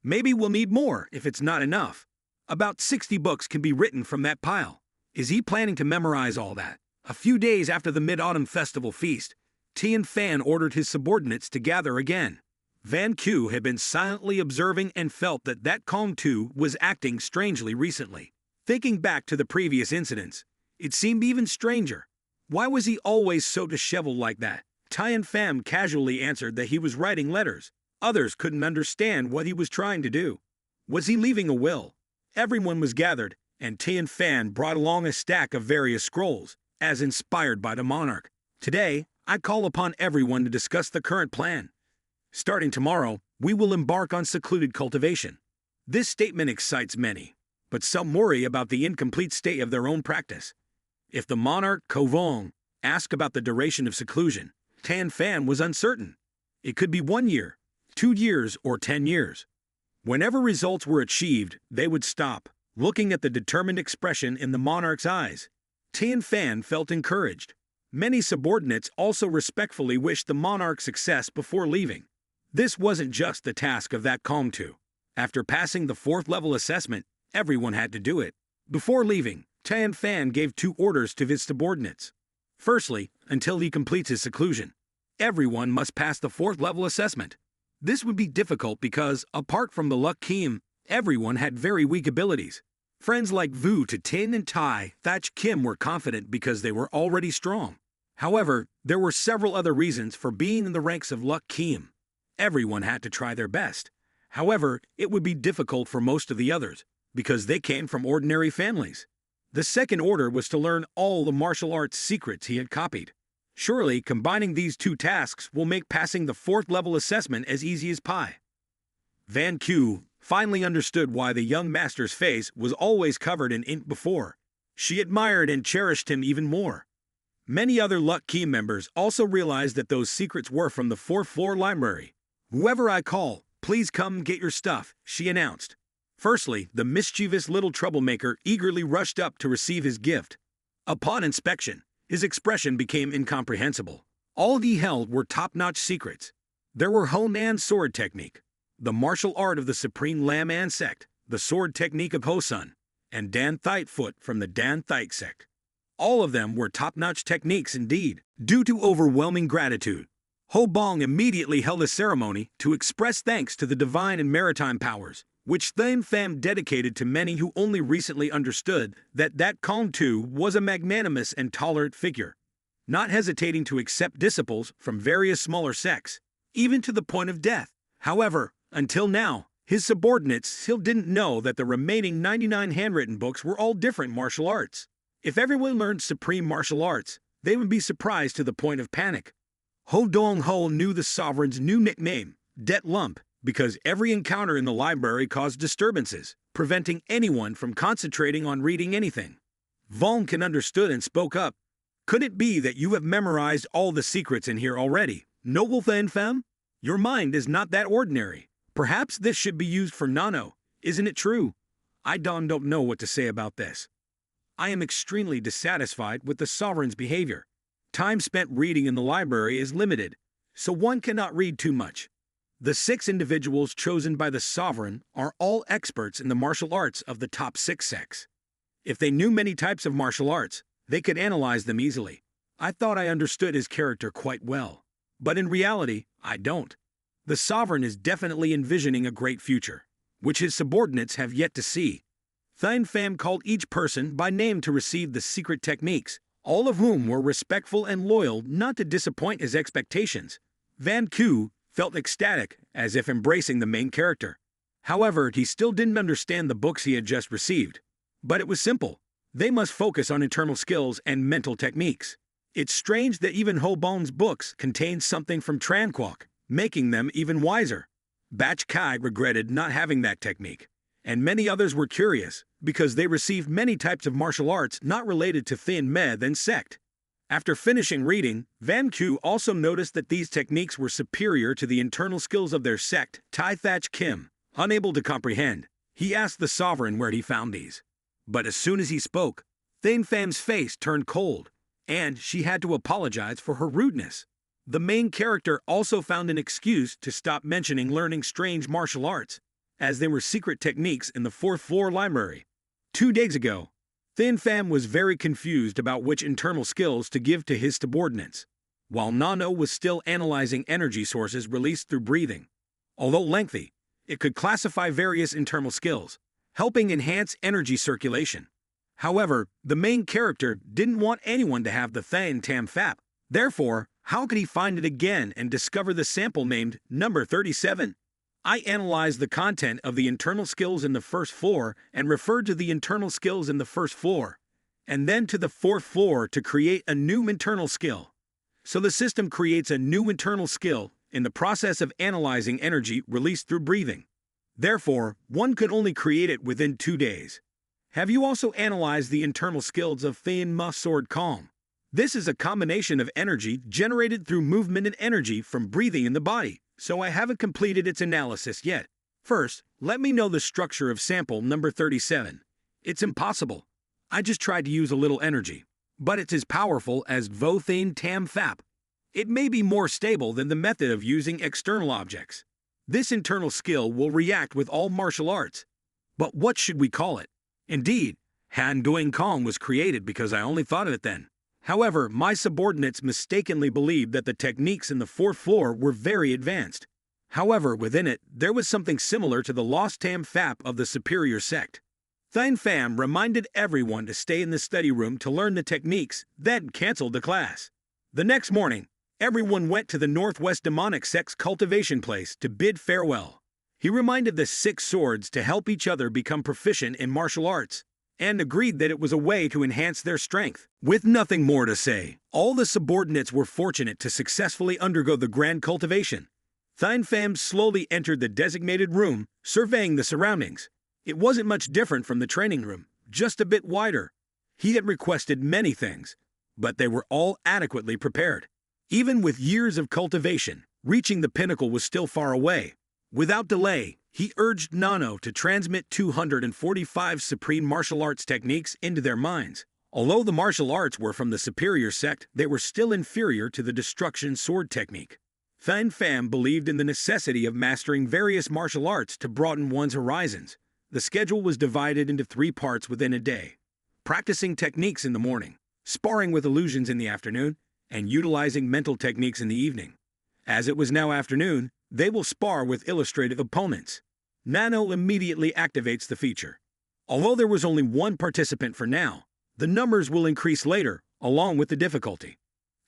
Maybe we'll need more if it's not enough. About 60 books can be written from that pile. Is he planning to memorize all that? A few days after the Mid-Autumn Festival feast, Tin Fan ordered his subordinates to gather again. Van Q had been silently observing and felt that Kong Tu was acting strangely recently. Thinking back to the previous incidents, it seemed even stranger. Why was he always so disheveled like that? Tin Fan casually answered that he was writing letters. Others couldn't understand what he was trying to do. Was he leaving a will? Everyone was gathered, and Tin Fan brought along a stack of various scrolls, as inspired by the monarch. Today, I call upon everyone to discuss the current plan. Starting tomorrow, we will embark on secluded cultivation. This statement excites many, but some worry about the incomplete state of their own practice. If the monarch Kovong asked about the duration of seclusion, Tin Fan was uncertain. It could be 1 year, 2 years, or 10 years. Whenever results were achieved, they would stop. Looking at the determined expression in the monarch's eyes, Tin Fan felt encouraged. Many subordinates also respectfully wished the monarch success before leaving. This wasn't just the task of that Kong Tu. After passing the 4th level assessment, everyone had to do it. Before leaving, Tin Fan gave 2 orders to his subordinates. Firstly, until he completes his seclusion, everyone must pass the 4th level assessment. This would be difficult because, apart from the Luck Kim, everyone had very weak abilities. Friends like Vu to Tin and Tai Thatch Kim were confident because they were already strong. However, there were several other reasons for being in the ranks of Luck Keem. Everyone had to try their best. However, it would be difficult for most of the others, because they came from ordinary families. The second order was to learn all the martial arts secrets he had copied. Surely, combining these two tasks will make passing the fourth level assessment as easy as pie. Van Q finally understood why the young master's face was always covered in ink before. She admired and cherished him even more. Many other Luck Key members also realized that those secrets were from the fourth floor library. "Whoever I call, please come get your stuff," she announced. Firstly, the mischievous little troublemaker eagerly rushed up to receive his gift. Upon inspection, his expression became incomprehensible. All he held were top-notch secrets. There were Honan sword technique, the martial art of the Supreme Lam-an sect, the sword technique of Hosun, and Dan Thite Foot from the Dan Thite sect. All of them were top-notch techniques indeed. Due to overwhelming gratitude, Ho Bong immediately held a ceremony to express thanks to the divine and maritime powers, which Than Pham dedicated to many who only recently understood that Kong too was a magnanimous and tolerant figure, not hesitating to accept disciples from various smaller sects, even to the point of death. However, until now, his subordinates still didn't know that the remaining 99 handwritten books were all different martial arts. If everyone learned supreme martial arts, they would be surprised to the point of panic. Ho Dong Ho knew the sovereign's new nickname, Det Lump, because every encounter in the library caused disturbances, preventing anyone from concentrating on reading anything. Volnkin understood and spoke up. "Could it be that you have memorized all the secrets in here already, noble Than Pham? Your mind is not that ordinary. Perhaps this should be used for NANO, isn't it true? I don't know what to say about this. I am extremely dissatisfied with the sovereign's behavior. Time spent reading in the library is limited, so one cannot read too much. The 6 individuals chosen by the sovereign are all experts in the martial arts of the top 6 sects. If they knew many types of martial arts, they could analyze them easily. I thought I understood his character quite well, but in reality, I don't. The sovereign is definitely envisioning a great future, which his subordinates have yet to see." Than Pham called each person by name to receive the secret techniques, all of whom were respectful and loyal not to disappoint his expectations. Van Q felt ecstatic, as if embracing the main character. However, he still didn't understand the books he had just received. But it was simple. They must focus on internal skills and mental techniques. It's strange that even Ho Bong's books contained something from Tranquok, making them even wiser. Bach Kai regretted not having that technique, and many others were curious, because they received many types of martial arts not related to Thin Med and sect. After finishing reading, Van Q also noticed that these techniques were superior to the internal skills of their sect, Tai Thach Kim. Unable to comprehend, he asked the sovereign where he found these. But as soon as he spoke, Than Pham's face turned cold, and she had to apologize for her rudeness. The main character also found an excuse to stop mentioning learning strange martial arts, as they were secret techniques in the 4th floor library. 2 days ago, Than Pham was very confused about which internal skills to give to his subordinates, while NANO was still analyzing energy sources released through breathing. Although lengthy, it could classify various internal skills, helping enhance energy circulation. However, the main character didn't want anyone to have the Than Tam Phap. Therefore, how could he find it again and discover the sample named number 37? I analyzed the content of the internal skills in the 1st floor and referred to the internal skills in the 1st floor, and then to the 4th floor to create a new internal skill. So the system creates a new internal skill in the process of analyzing energy released through breathing. Therefore, one could only create it within 2 days. Have you also analyzed the internal skills of Thin Ma Sword Calm? This is a combination of energy generated through movement and energy from breathing in the body, so I haven't completed its analysis yet. First, let me know the structure of sample number 37. It's impossible. I just tried to use a little energy, but it's as powerful as Vo Than Tam Phap. It may be more stable than the method of using external objects. This internal skill will react with all martial arts. But what should we call it? Indeed, Han Duing Kong was created because I only thought of it then. However, my subordinates mistakenly believed that the techniques in the 4th floor were very advanced. However, within it, there was something similar to the Lost Tam Phap of the superior sect. Than Pham reminded everyone to stay in the study room to learn the techniques, then canceled the class. The next morning, everyone went to the Northwest Demonic Sect's cultivation place to bid farewell. He reminded the 6 swords to help each other become proficient in martial arts, and agreed that it was a way to enhance their strength. With nothing more to say, all the subordinates were fortunate to successfully undergo the grand cultivation. Thine Pham slowly entered the designated room, surveying the surroundings. It wasn't much different from the training room, just a bit wider. He had requested many things, but they were all adequately prepared. Even with years of cultivation, reaching the pinnacle was still far away. Without delay, he urged NANO to transmit 245 supreme martial arts techniques into their minds. Although the martial arts were from the superior sect, they were still inferior to the destruction sword technique. Thine Pham believed in the necessity of mastering various martial arts to broaden one's horizons. The schedule was divided into 3 parts within a day: practicing techniques in the morning, sparring with illusions in the afternoon, and utilizing mental techniques in the evening. As it was now afternoon, they will spar with illustrative opponents. NANO immediately activates the feature. Although there was only 1 participant for now, the numbers will increase later, along with the difficulty.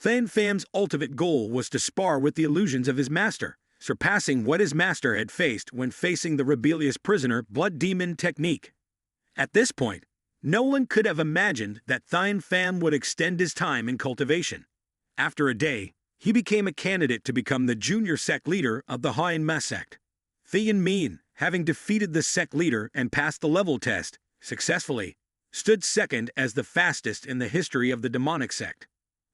Thine Pham's ultimate goal was to spar with the illusions of his master, surpassing what his master had faced when facing the rebellious prisoner Blood Demon technique. At this point, no one could have imagined that Thine Pham would extend his time in cultivation. After a day, he became a candidate to become the junior sect leader of the Hanma sect. Thien Minh, having defeated the sect leader and passed the level test successfully, stood second as the fastest in the history of the demonic sect.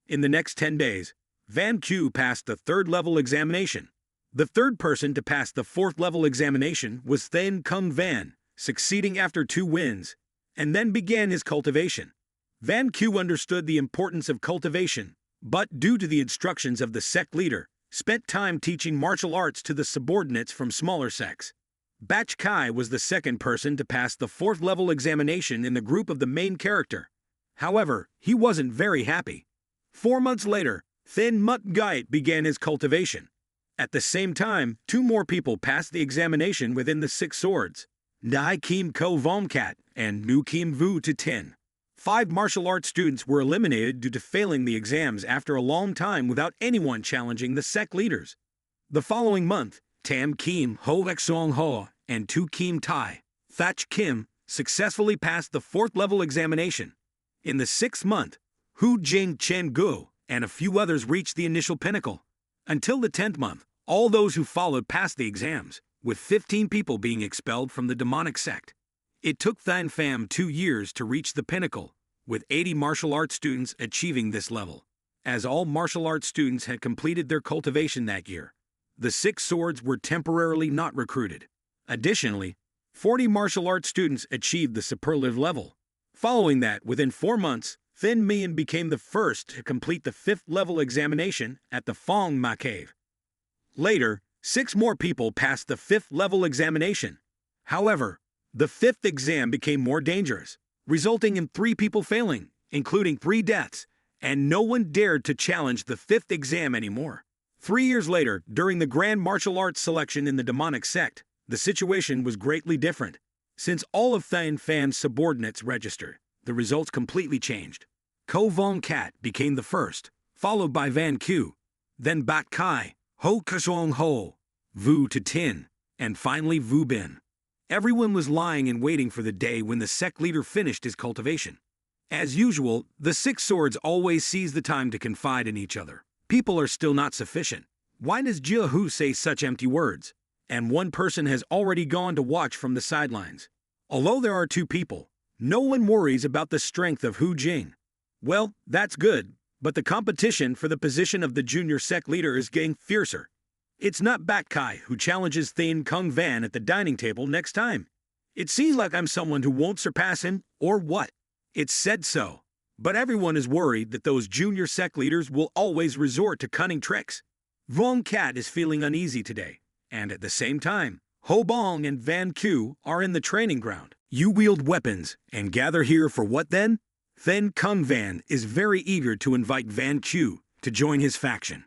In the next 10 days, Van Q passed the 3rd level examination. The 3rd person to pass the 4th level examination was Thien Kung Van, succeeding after 2 wins, and then began his cultivation. Van Q understood the importance of cultivation, but due to the instructions of the sect leader, spent time teaching martial arts to the subordinates from smaller sects. Bach Kai was the 2nd person to pass the 4th level examination in the group of the main character. However, he wasn't very happy. 4 months later, Thien Mut Gait began his cultivation. At the same time, 2 more people passed the examination within the 6 swords: Nai Kim Ko Vom Kat and Nu Kim Vu To Tin. 5 martial arts students were eliminated due to failing the exams after a long time without anyone challenging the sect leaders. The following month, Tam Kim Ho Ek Song Ho and Tu Kim Tai Thach Kim successfully passed the 4th level examination. In the 6th month, Hu Jing Chen Gu and a few others reached the initial pinnacle. Until the 10th month, all those who followed passed the exams, with 15 people being expelled from the demonic sect. It took Thine Pham 2 years to reach the pinnacle, with 80 martial arts students achieving this level. As all martial arts students had completed their cultivation that year, the 6 swords were temporarily not recruited. Additionally, 40 martial arts students achieved the superlative level. Following that, within 4 months, Thien Minh became the first to complete the 5th level examination at the Phong Ma Cave. Later, 6 more people passed the 5th level examination. However, the 5th exam became more dangerous, resulting in 3 people failing, including 3 deaths, and no one dared to challenge the 5th exam anymore. 3 years later, during the grand martial arts selection in the demonic sect, the situation was greatly different. Since all of Thien Pham's subordinates registered, the results completely changed. Ko Vong Kat became the first, followed by Van Q, then Bat Kai, Ho Kasong Ho, Vu To Tin, and finally Vu Bin. Everyone was lying and waiting for the day when the sect leader finished his cultivation. As usual, the 6 swords always seize the time to confide in each other. People are still not sufficient. Why does Jia Hu say such empty words? And one person has already gone to watch from the sidelines. Although there are 2 people, no one worries about the strength of Hu Jing. Well, that's good, but the competition for the position of the junior sect leader is getting fiercer. It's not Bat Kai who challenges Thien Kung Van at the dining table next time. It seems like I'm someone who won't surpass him, or what? It's said so, but everyone is worried that those junior sect leaders will always resort to cunning tricks. Vong Kat is feeling uneasy today, and at the same time, Ho Bong and Van Q are in the training ground. You wield weapons and gather here for what then? Thien Kung Van is very eager to invite Van Q to join his faction.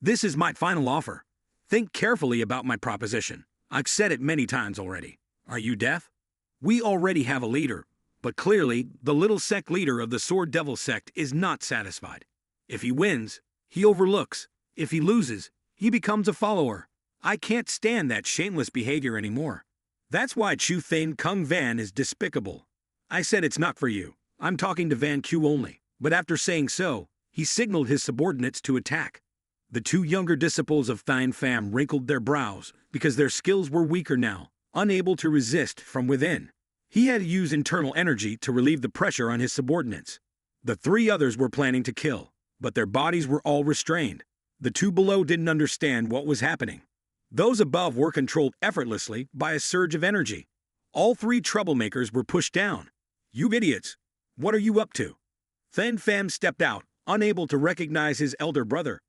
This is my final offer. Think carefully about my proposition. I've said it many times already. Are you deaf? We already have a leader, but clearly the little sect leader of the Sword Devil sect is not satisfied. If he wins, he overlooks. If he loses, he becomes a follower. I can't stand that shameless behavior anymore. That's why Chu Thane Kung Van is despicable. I said it's not for you. I'm talking to Van Q only. But after saying so, he signaled his subordinates to attack. The two younger disciples of Thine Pham wrinkled their brows because their skills were weaker now, unable to resist from within. He had to use internal energy to relieve the pressure on his subordinates. The three others were planning to kill, but their bodies were all restrained. The two below didn't understand what was happening. Those above were controlled effortlessly by a surge of energy. All three troublemakers were pushed down. You idiots! What are you up to? Thine Pham stepped out, unable to recognize his elder brother.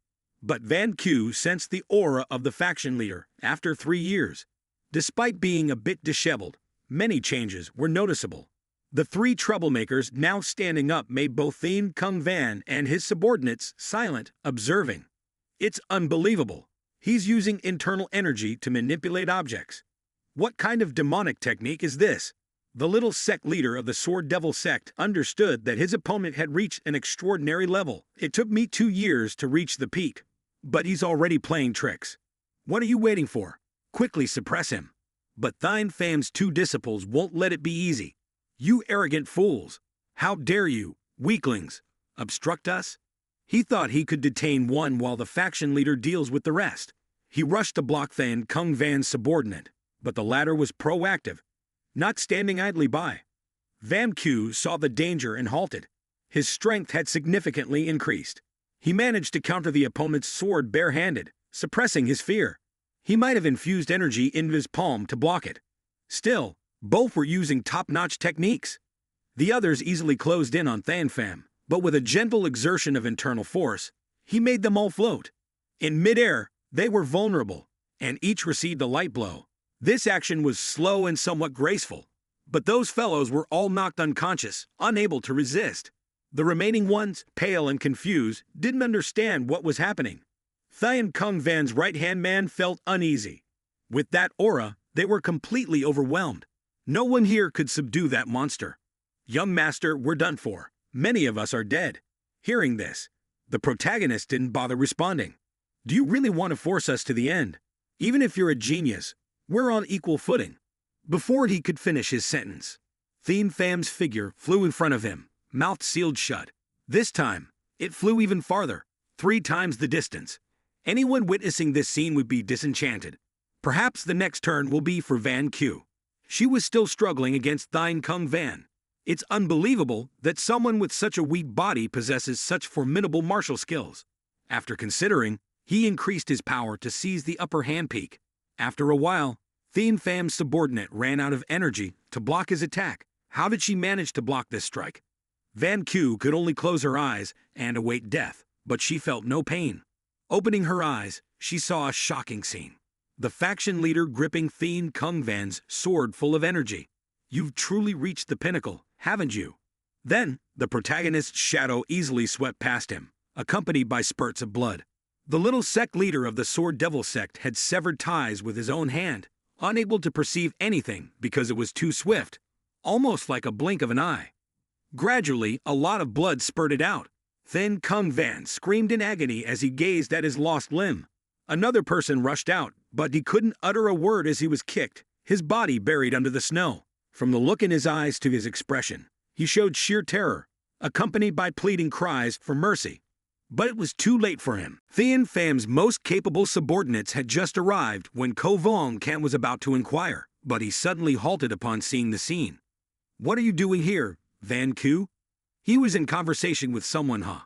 But Van Q sensed the aura of the faction leader after 3 years. Despite being a bit disheveled, many changes were noticeable. The three troublemakers now standing up made both Thien Kung Van and his subordinates silent, observing. It's unbelievable. He's using internal energy to manipulate objects. What kind of demonic technique is this? The little sect leader of the Sword Devil sect understood that his opponent had reached an extraordinary level. It took me 2 years to reach the peak. But he's already playing tricks. What are you waiting for? Quickly suppress him. But Thine Pham's two disciples won't let it be easy. You arrogant fools! How dare you, weaklings, obstruct us? He thought he could detain one while the faction leader deals with the rest. He rushed to block Thien Kung Van's subordinate, but the latter was proactive, not standing idly by. Van Q saw the danger and halted. His strength had significantly increased. He managed to counter the opponent's sword barehanded, suppressing his fear. He might have infused energy into his palm to block it. Still, both were using top-notch techniques. The others easily closed in on Thien Pham, but with a gentle exertion of internal force, he made them all float. In midair, they were vulnerable, and each received a light blow. This action was slow and somewhat graceful, but those fellows were all knocked unconscious, unable to resist. The remaining ones, pale and confused, didn't understand what was happening. Thien Kung Van's right-hand man felt uneasy. With that aura, they were completely overwhelmed. No one here could subdue that monster. Young master, we're done for. Many of us are dead. Hearing this, the protagonist didn't bother responding. Do you really want to force us to the end? Even if you're a genius, we're on equal footing. Before he could finish his sentence, Thien Pham's figure flew in front of him, mouth sealed shut. This time, it flew even farther, 3 times the distance. Anyone witnessing this scene would be disenchanted. Perhaps the next turn will be for Van Q. She was still struggling against Thien Kung Van. It's unbelievable that someone with such a weak body possesses such formidable martial skills. After considering, he increased his power to seize the upper hand peak. After a while, Thien Pham's subordinate ran out of energy to block his attack. How did she manage to block this strike? Van Q could only close her eyes and await death, but she felt no pain. Opening her eyes, she saw a shocking scene. The faction leader gripping Thien Kung Van's sword full of energy. You've truly reached the pinnacle, haven't you? Then, the protagonist's shadow easily swept past him, accompanied by spurts of blood. The little sect leader of the Sword Devil sect had severed ties with his own hand, unable to perceive anything because it was too swift, almost like a blink of an eye. Gradually, a lot of blood spurted out. Thien Kung Van screamed in agony as he gazed at his lost limb. Another person rushed out, but he couldn't utter a word as he was kicked, his body buried under the snow. From the look in his eyes to his expression, he showed sheer terror, accompanied by pleading cries for mercy. But it was too late for him. Thien Pham's most capable subordinates had just arrived when Ko Vong Kant was about to inquire, but he suddenly halted upon seeing the scene. What are you doing here, Van Q? He was in conversation with someone, huh?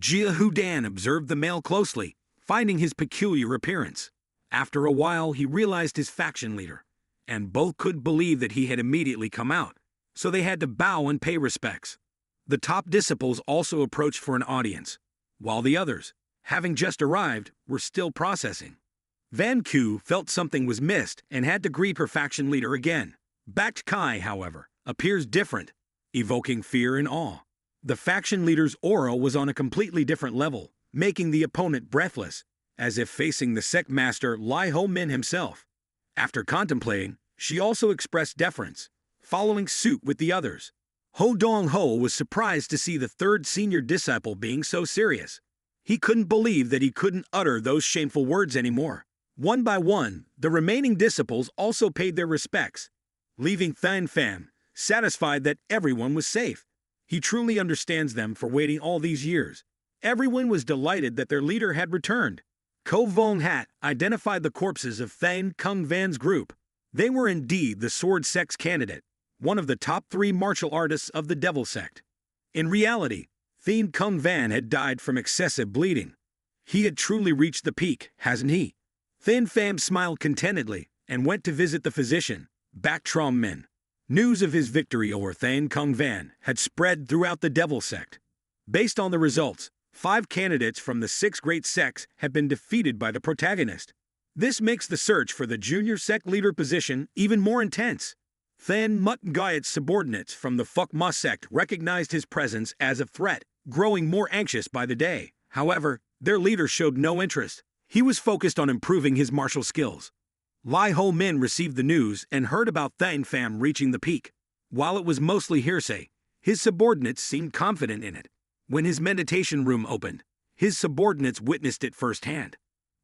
Jia Hudan observed the male closely, finding his peculiar appearance. After a while, he realized his faction leader, and both couldn't believe that he had immediately come out, so they had to bow and pay respects. The top disciples also approached for an audience, while the others, having just arrived, were still processing. Van Q felt something was missed and had to greet her faction leader again. Backed Kai, however, appears different, evoking fear and awe. The faction leader's aura was on a completely different level, making the opponent breathless, as if facing the sect master Lai Ho Min himself. After contemplating, she also expressed deference, following suit with the others. Ho Dong Ho was surprised to see the third senior disciple being so serious. He couldn't believe that he couldn't utter those shameful words anymore. One by one, the remaining disciples also paid their respects, leaving Than Pham satisfied that everyone was safe. He truly understands them for waiting all these years. Everyone was delighted that their leader had returned. Ko Vong Hat identified the corpses of Than Kung Van's group. They were indeed the sword sect's candidate, one of the top 3 martial artists of the devil sect. In reality, Than Kung Van had died from excessive bleeding. He had truly reached the peak, hasn't he? Than Pham smiled contentedly and went to visit the physician, Bac Trom Min. News of his victory over Than Kung Van had spread throughout the devil sect. Based on the results, 5 candidates from the 6 great sects had been defeated by the protagonist. This makes the search for the junior sect leader position even more intense. Than Mut Gayat's subordinates from the Phuk Ma sect recognized his presence as a threat, growing more anxious by the day. However, their leader showed no interest. He was focused on improving his martial skills. Lai Ho Min received the news and heard about Than Pham reaching the peak. While it was mostly hearsay, his subordinates seemed confident in it. When his meditation room opened, his subordinates witnessed it firsthand.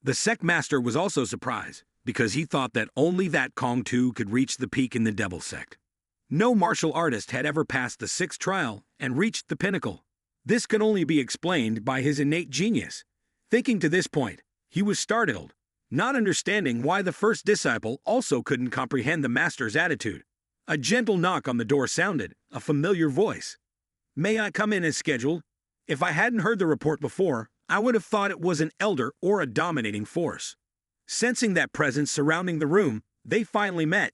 The sect master was also surprised, because he thought that only that Kong Tu could reach the peak in the devil sect. No martial artist had ever passed the 6th trial and reached the pinnacle. This could only be explained by his innate genius. Thinking to this point, he was startled, not understanding why the first disciple also couldn't comprehend the master's attitude. A gentle knock on the door sounded, a familiar voice. "May I come in as scheduled?" If I hadn't heard the report before, I would have thought it was an elder or a dominating force. Sensing that presence surrounding the room, they finally met.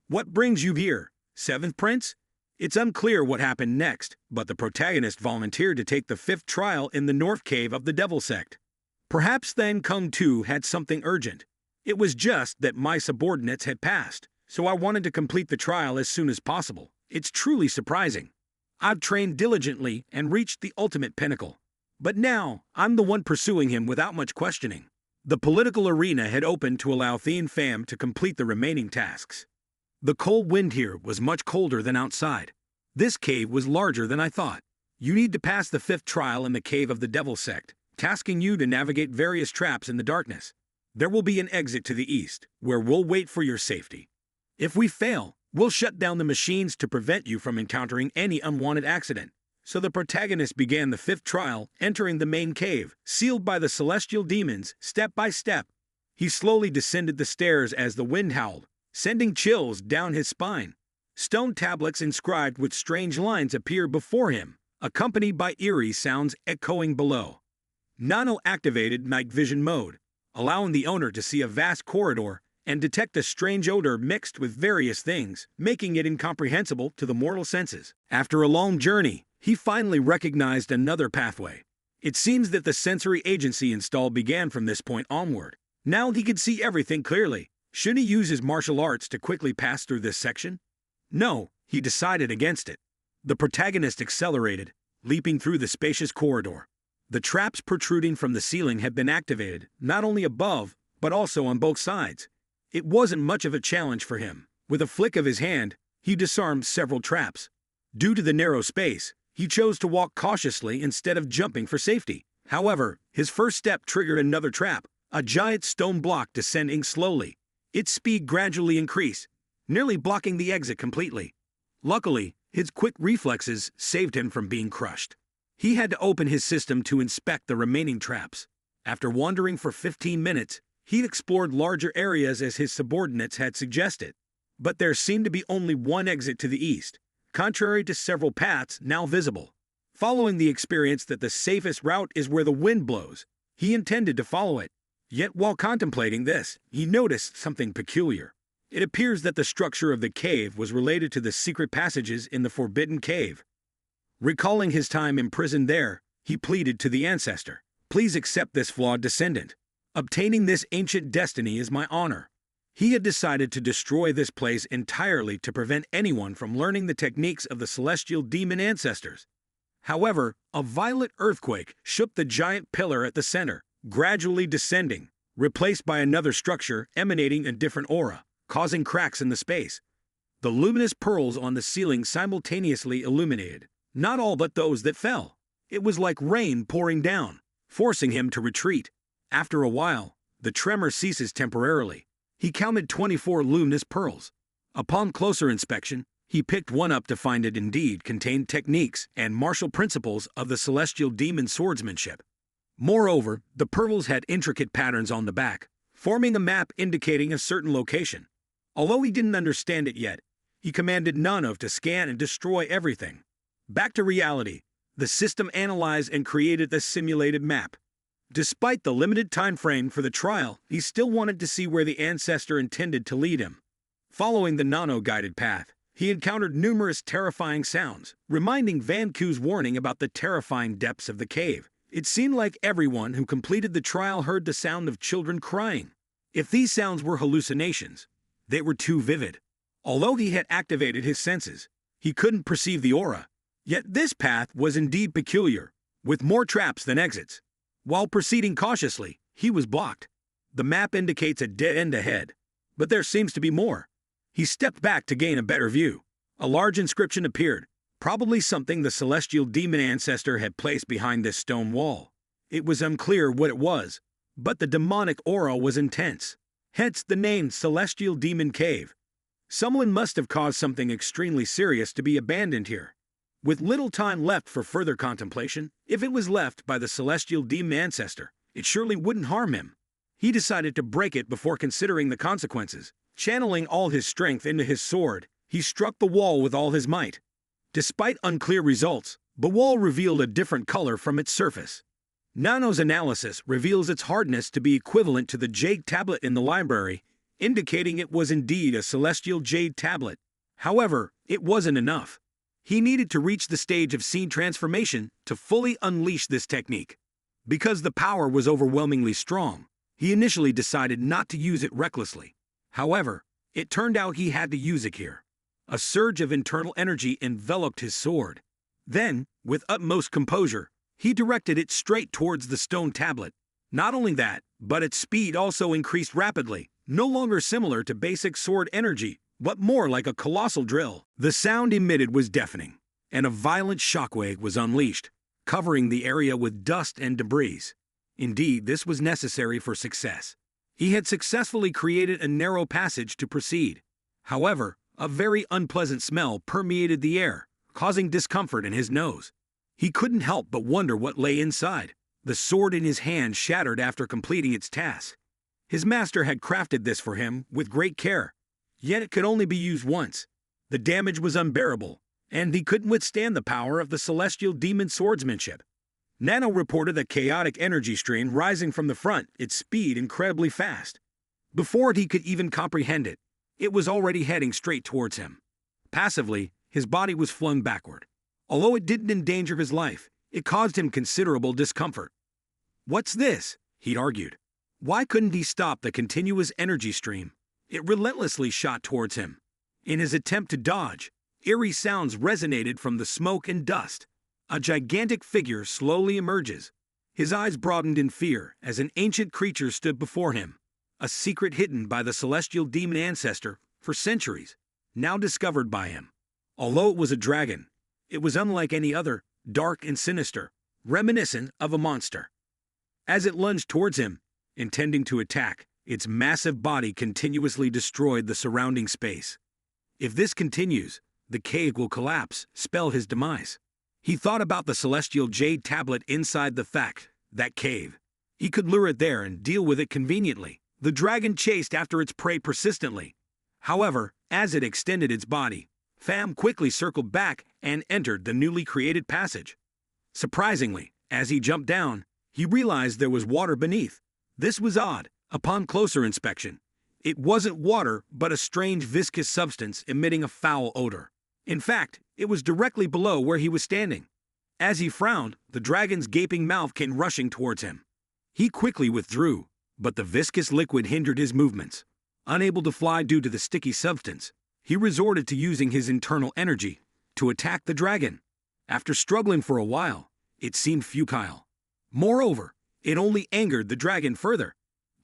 "What brings you here, 7th Prince?" It's unclear what happened next, but the protagonist volunteered to take the 5th trial in the North Cave of the Devil Sect. Perhaps Than Kung Tu had something urgent. It was just that my subordinates had passed, so I wanted to complete the trial as soon as possible. It's truly surprising. I've trained diligently and reached the ultimate pinnacle. But now, I'm the one pursuing him without much questioning. The political arena had opened to allow Than Pham to complete the remaining tasks. The cold wind here was much colder than outside. This cave was larger than I thought. You need to pass the 5th trial in the cave of the Devil Sect, tasking you to navigate various traps in the darkness. There will be an exit to the east, where we'll wait for your safety. If we fail, we'll shut down the machines to prevent you from encountering any unwanted accident. So the protagonist began the 5th trial, entering the main cave, sealed by the celestial demons, step by step. He slowly descended the stairs as the wind howled, sending chills down his spine. Stone tablets inscribed with strange lines appeared before him, accompanied by eerie sounds echoing below. NANO activated night vision mode, allowing the owner to see a vast corridor and detect a strange odor mixed with various things, making it incomprehensible to the mortal senses. After a long journey, he finally recognized another pathway. It seems that the sensory agency install began from this point onward. Now he could see everything clearly. Should he use his martial arts to quickly pass through this section? No, he decided against it. The protagonist accelerated, leaping through the spacious corridor. The traps protruding from the ceiling had been activated, not only above, but also on both sides. It wasn't much of a challenge for him. With a flick of his hand, he disarmed several traps. Due to the narrow space, he chose to walk cautiously instead of jumping for safety. However, his first step triggered another trap, a giant stone block descending slowly. Its speed gradually increased, nearly blocking the exit completely. Luckily, his quick reflexes saved him from being crushed. He had to open his system to inspect the remaining traps. After wandering for 15 minutes, he explored larger areas as his subordinates had suggested. But there seemed to be only one exit to the east, contrary to several paths now visible. Following the experience that the safest route is where the wind blows, he intended to follow it. Yet while contemplating this, he noticed something peculiar. It appears that the structure of the cave was related to the secret passages in the Forbidden Cave. Recalling his time imprisoned there, he pleaded to the ancestor, "Please accept this flawed descendant. Obtaining this ancient destiny is my honor." He had decided to destroy this place entirely to prevent anyone from learning the techniques of the celestial demon ancestors. However, a violent earthquake shook the giant pillar at the center, gradually descending, replaced by another structure emanating a different aura, causing cracks in the space. The luminous pearls on the ceiling simultaneously illuminated, not all but those that fell. It was like rain pouring down. forcing him to retreat. After a while, the tremor ceases temporarily. He counted 24 luminous pearls. Upon closer inspection, he picked one up to find it indeed contained techniques and martial principles of the celestial demon swordsmanship. Moreover, the pearls had intricate patterns on the back, forming a map indicating a certain location. Although he didn't understand it yet, he commanded NANO to scan and destroy everything. Back to reality, the system analyzed and created the simulated map. Despite the limited time frame for the trial, he still wanted to see where the ancestor intended to lead him. Following the NANO-guided path, he encountered numerous terrifying sounds, reminding Van Ku's warning about the terrifying depths of the cave. It seemed like everyone who completed the trial heard the sound of children crying. If these sounds were hallucinations, they were too vivid. Although he had activated his senses, he couldn't perceive the aura. Yet this path was indeed peculiar, with more traps than exits. While proceeding cautiously, he was blocked. The map indicates a dead end ahead, but there seems to be more. He stepped back to gain a better view. A large inscription appeared, probably something the celestial demon ancestor had placed behind this stone wall. It was unclear what it was, but the demonic aura was intense. Hence the name Celestial Demon Cave. Someone must have caused something extremely serious to be abandoned here. With little time left for further contemplation, if it was left by the celestial demon ancestor, it surely wouldn't harm him. He decided to break it before considering the consequences. Channeling all his strength into his sword, he struck the wall with all his might. Despite unclear results, the wall revealed a different color from its surface. NANO's analysis reveals its hardness to be equivalent to the jade tablet in the library, indicating it was indeed a celestial jade tablet. However, it wasn't enough. He needed to reach the stage of scene transformation to fully unleash this technique. Because the power was overwhelmingly strong, he initially decided not to use it recklessly. However, it turned out he had to use it here. A surge of internal energy enveloped his sword. Then, with utmost composure, he directed it straight towards the stone tablet. Not only that, but its speed also increased rapidly, no longer similar to basic sword energy, but more like a colossal drill. The sound emitted was deafening, and a violent shockwave was unleashed, covering the area with dust and debris. Indeed, this was necessary for success. He had successfully created a narrow passage to proceed. However, a very unpleasant smell permeated the air, causing discomfort in his nose. He couldn't help but wonder what lay inside. The sword in his hand shattered after completing its task. His master had crafted this for him with great care, yet it could only be used once. The damage was unbearable, and he couldn't withstand the power of the celestial demon swordsmanship. NANO reported a chaotic energy stream rising from the front, its speed incredibly fast. Before he could even comprehend it, it was already heading straight towards him. Passively, his body was flung backward. Although it didn't endanger his life, it caused him considerable discomfort. "What's this?" he'd argued. Why couldn't he stop the continuous energy stream? It relentlessly shot towards him. In his attempt to dodge, eerie sounds resonated from the smoke and dust. A gigantic figure slowly emerges. His eyes broadened in fear as an ancient creature stood before him, a secret hidden by the celestial demon ancestor for centuries, now discovered by him. Although it was a dragon, it was unlike any other, dark and sinister, reminiscent of a monster. As it lunged towards him, intending to attack, its massive body continuously destroyed the surrounding space. If this continues, the cave will collapse, spell his demise. He thought about the celestial jade tablet inside that cave. He could lure it there and deal with it conveniently. The dragon chased after its prey persistently. However, as it extended its body, Pham quickly circled back and entered the newly created passage. Surprisingly, as he jumped down, he realized there was water beneath. This was odd. Upon closer inspection, it wasn't water but a strange viscous substance emitting a foul odor. In fact, it was directly below where he was standing. As he frowned, the dragon's gaping mouth came rushing towards him. He quickly withdrew, but the viscous liquid hindered his movements. Unable to fly due to the sticky substance, he resorted to using his internal energy to attack the dragon. After struggling for a while, it seemed futile. Moreover, it only angered the dragon further.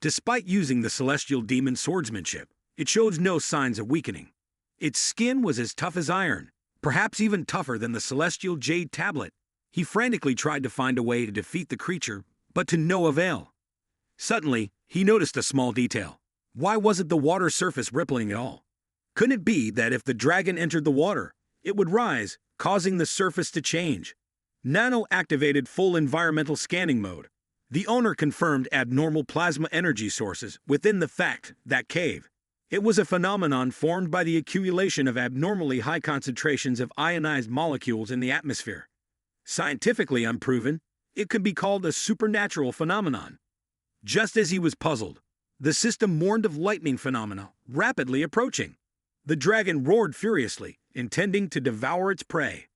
Despite using the celestial demon swordsmanship, it showed no signs of weakening. Its skin was as tough as iron, perhaps even tougher than the celestial jade tablet. He frantically tried to find a way to defeat the creature, but to no avail. Suddenly, he noticed a small detail. Why wasn't the water surface rippling at all? Couldn't it be that if the dragon entered the water, it would rise, causing the surface to change? NANO activated full environmental scanning mode. The owner confirmed abnormal plasma energy sources within the that cave. It was a phenomenon formed by the accumulation of abnormally high concentrations of ionized molecules in the atmosphere. Scientifically unproven, it could be called a supernatural phenomenon. Just as he was puzzled, the system warned of lightning phenomena rapidly approaching. The dragon roared furiously, intending to devour its prey.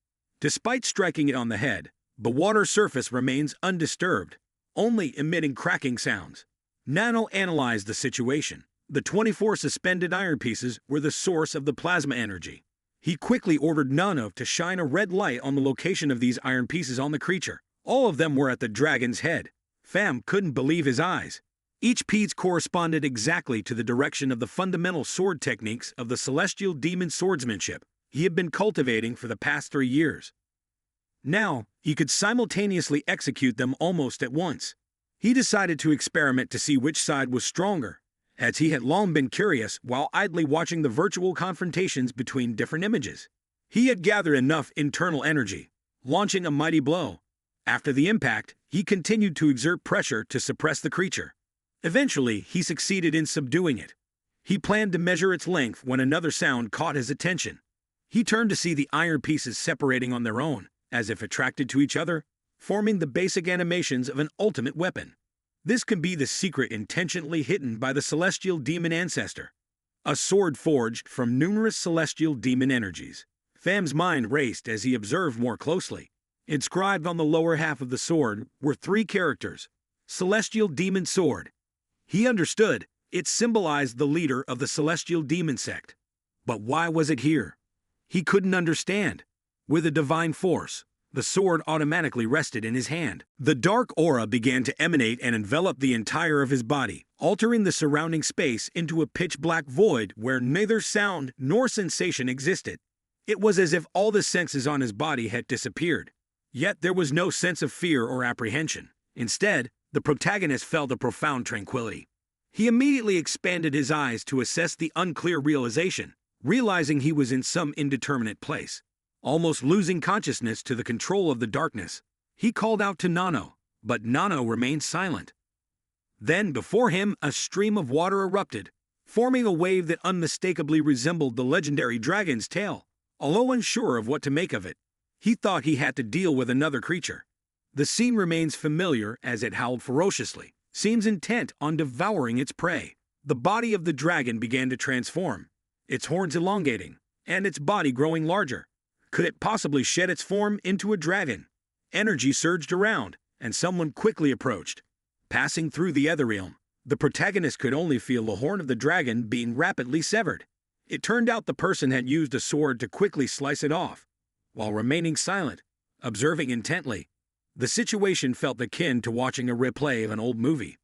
Despite striking it on the head, the water surface remains undisturbed, only emitting cracking sounds. NANO analyzed the situation. The 24 suspended iron pieces were the source of the plasma energy. He quickly ordered NANO to shine a red light on the location of these iron pieces on the creature. All of them were at the dragon's head. Pham couldn't believe his eyes. Each piece corresponded exactly to the direction of the fundamental sword techniques of the celestial demon swordsmanship he had been cultivating for the past 3 years. Now, he could simultaneously execute them almost at once. He decided to experiment to see which side was stronger, as he had long been curious while idly watching the virtual confrontations between different images. He had gathered enough internal energy, launching a mighty blow. After the impact, he continued to exert pressure to suppress the creature. Eventually, he succeeded in subduing it. He planned to measure its length when another sound caught his attention. He turned to see the iron pieces separating on their own, as if attracted to each other, forming the basic animations of an ultimate weapon. This can be the secret intentionally hidden by the celestial demon ancestor. A sword forged from numerous celestial demon energies. Pham's mind raced as he observed more closely. Inscribed on the lower half of the sword were 3 characters: Celestial Demon Sword. He understood it symbolized the leader of the celestial demon sect. But why was it here? He couldn't understand. With a divine force, the sword automatically rested in his hand. The dark aura began to emanate and envelop the entire of his body, altering the surrounding space into a pitch-black void where neither sound nor sensation existed. It was as if all the senses on his body had disappeared. Yet there was no sense of fear or apprehension. Instead, the protagonist felt a profound tranquility. He immediately expanded his eyes to assess the unclear realization, realizing he was in some indeterminate place. Almost losing consciousness to the control of the darkness, he called out to NANO, but NANO remained silent. Then, before him, a stream of water erupted, forming a wave that unmistakably resembled the legendary dragon's tail. Although unsure of what to make of it, he thought he had to deal with another creature. The scene remains familiar as it howled ferociously, seems intent on devouring its prey. The body of the dragon began to transform, its horns elongating, and its body growing larger. Could it possibly shed its form into a dragon? Energy surged around, and someone quickly approached. Passing through the ether realm, the protagonist could only feel the horn of the dragon being rapidly severed. It turned out the person had used a sword to quickly slice it off. While remaining silent, observing intently, the situation felt akin to watching a replay of an old movie.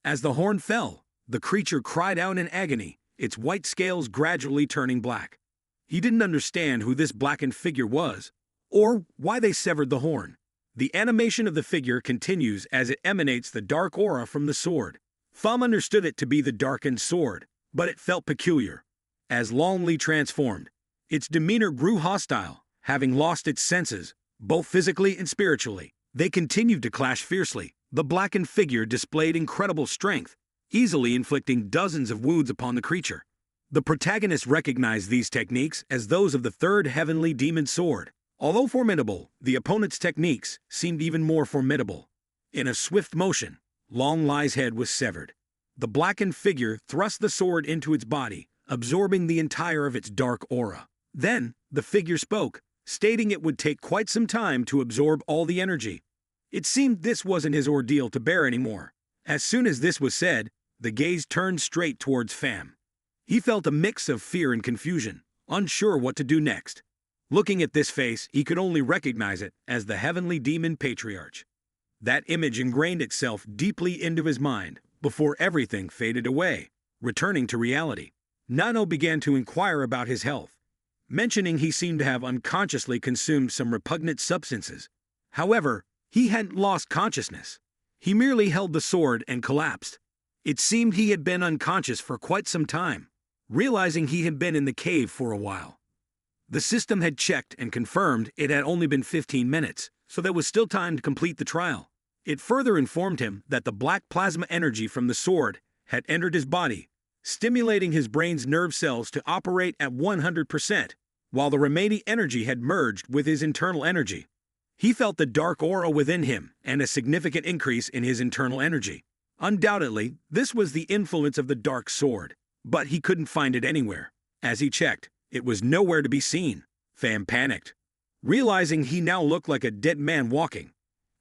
As the horn fell, the creature cried out in agony, its white scales gradually turning black. He didn't understand who this blackened figure was, or why they severed the horn. The animation of the figure continues as it emanates the dark aura from the sword. Pham understood it to be the darkened sword, but it felt peculiar. As Long Li transformed, its demeanor grew hostile, having lost its senses, both physically and spiritually. They continued to clash fiercely. The blackened figure displayed incredible strength, easily inflicting dozens of wounds upon the creature. The protagonist recognized these techniques as those of the third heavenly demon sword. Although formidable, the opponent's techniques seemed even more formidable. In a swift motion, Long Li's head was severed. The blackened figure thrust the sword into its body, absorbing the entire of its dark aura. Then, the figure spoke, stating it would take quite some time to absorb all the energy. It seemed this wasn't his ordeal to bear anymore. As soon as this was said, the gaze turned straight towards Pham. He felt a mix of fear and confusion, unsure what to do next. Looking at this face, he could only recognize it as the heavenly demon patriarch. That image ingrained itself deeply into his mind before everything faded away, returning to reality. NANO began to inquire about his health, mentioning he seemed to have unconsciously consumed some repugnant substances. However, he hadn't lost consciousness. He merely held the sword and collapsed. It seemed he had been unconscious for quite some time, realizing he had been in the cave for a while. The system had checked and confirmed it had only been 15 minutes, so there was still time to complete the trial. It further informed him that the black plasma energy from the sword had entered his body, stimulating his brain's nerve cells to operate at 100%, while the remaining energy had merged with his internal energy. He felt the dark aura within him and a significant increase in his internal energy. Undoubtedly, this was the influence of the dark sword, but he couldn't find it anywhere. As he checked, it was nowhere to be seen. Pham panicked, realizing he now looked like a dead man walking.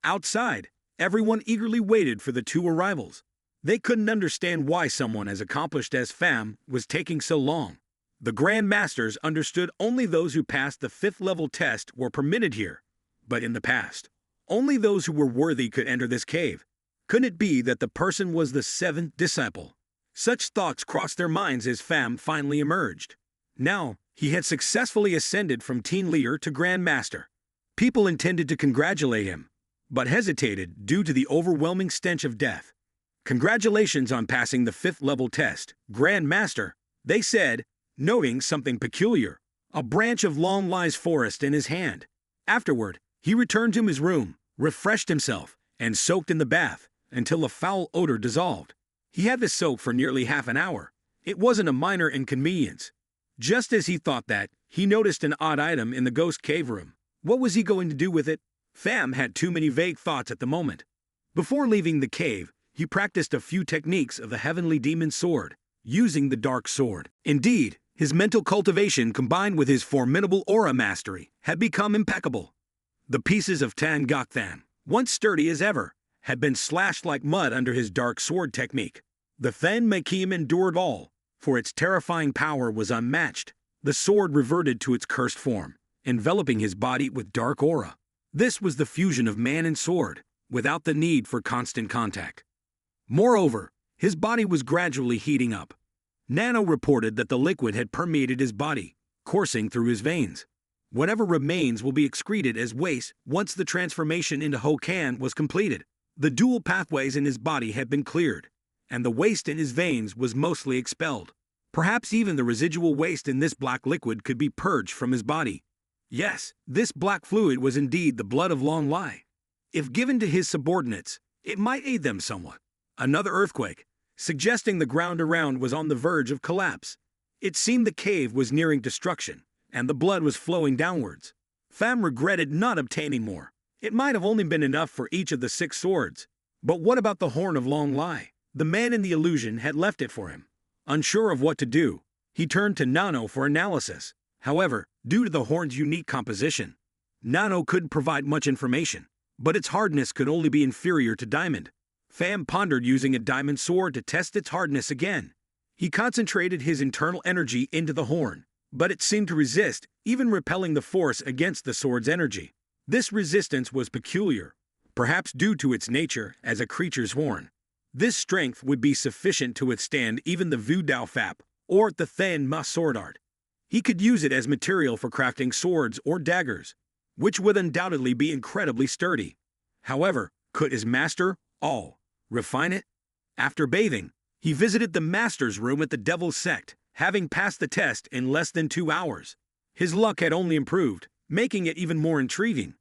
Outside, everyone eagerly waited for the two arrivals. They couldn't understand why someone as accomplished as Pham was taking so long. The Grand Masters understood only those who passed the 5th level test were permitted here. But in the past, only those who were worthy could enter this cave. Couldn't it be that the person was the 7th disciple? Such thoughts crossed their minds as Pham finally emerged. Now, he had successfully ascended from teen leader to Grand Master. People intended to congratulate him, but hesitated due to the overwhelming stench of death. Congratulations on passing the 5th level test, Grand Master, they said, noting something peculiar, a branch of Long Lie's forest in his hand. Afterward, he returned to his room, refreshed himself, and soaked in the bath until a foul odor dissolved. He had this soak for nearly half an hour. It wasn't a minor inconvenience. Just as he thought that, he noticed an odd item in the ghost cave room. What was he going to do with it? Pham had too many vague thoughts at the moment. Before leaving the cave, he practiced a few techniques of the heavenly demon sword, using the dark sword. Indeed, his mental cultivation combined with his formidable aura mastery had become impeccable. The pieces of Tan Gok Than, once sturdy as ever, had been slashed like mud under his dark sword technique. The Than Makim endured all, for its terrifying power was unmatched. The sword reverted to its cursed form, enveloping his body with dark aura. This was the fusion of man and sword, without the need for constant contact. Moreover, his body was gradually heating up. NANO reported that the liquid had permeated his body, coursing through his veins. Whatever remains will be excreted as waste once the transformation into Hokan was completed. The dual pathways in his body had been cleared, and the waste in his veins was mostly expelled. Perhaps even the residual waste in this black liquid could be purged from his body. Yes, this black fluid was indeed the blood of Long Lie. If given to his subordinates, it might aid them somewhat. Another earthquake, suggesting the ground around was on the verge of collapse. It seemed the cave was nearing destruction, and the blood was flowing downwards. Pham regretted not obtaining more. It might have only been enough for each of the 6 swords. But what about the horn of Long Lie? The man in the illusion had left it for him. Unsure of what to do, he turned to NANO for analysis. However, due to the horn's unique composition, NANO couldn't provide much information, but its hardness could only be inferior to diamond. Pham pondered using a diamond sword to test its hardness again. He concentrated his internal energy into the horn, but it seemed to resist, even repelling the force against the sword's energy. This resistance was peculiar, perhaps due to its nature as a creature's horn. This strength would be sufficient to withstand even the Vu Dao Fap, or the Than Ma sword art. He could use it as material for crafting swords or daggers, which would undoubtedly be incredibly sturdy. However, could his master, refine it? After bathing, he visited the master's room at the Devil's Sect, having passed the test in less than 2 hours. His luck had only improved, making it even more intriguing.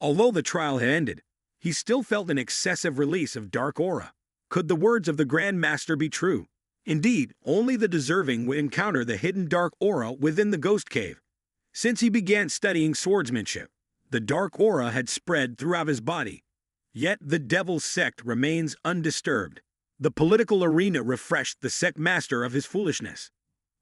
Although the trial had ended, he still felt an excessive release of dark aura. Could the words of the Grand Master be true? Indeed, only the deserving would encounter the hidden dark aura within the ghost cave. Since he began studying swordsmanship, the dark aura had spread throughout his body. Yet the Devil's Sect remains undisturbed. The political arena refreshed the sect master of his foolishness.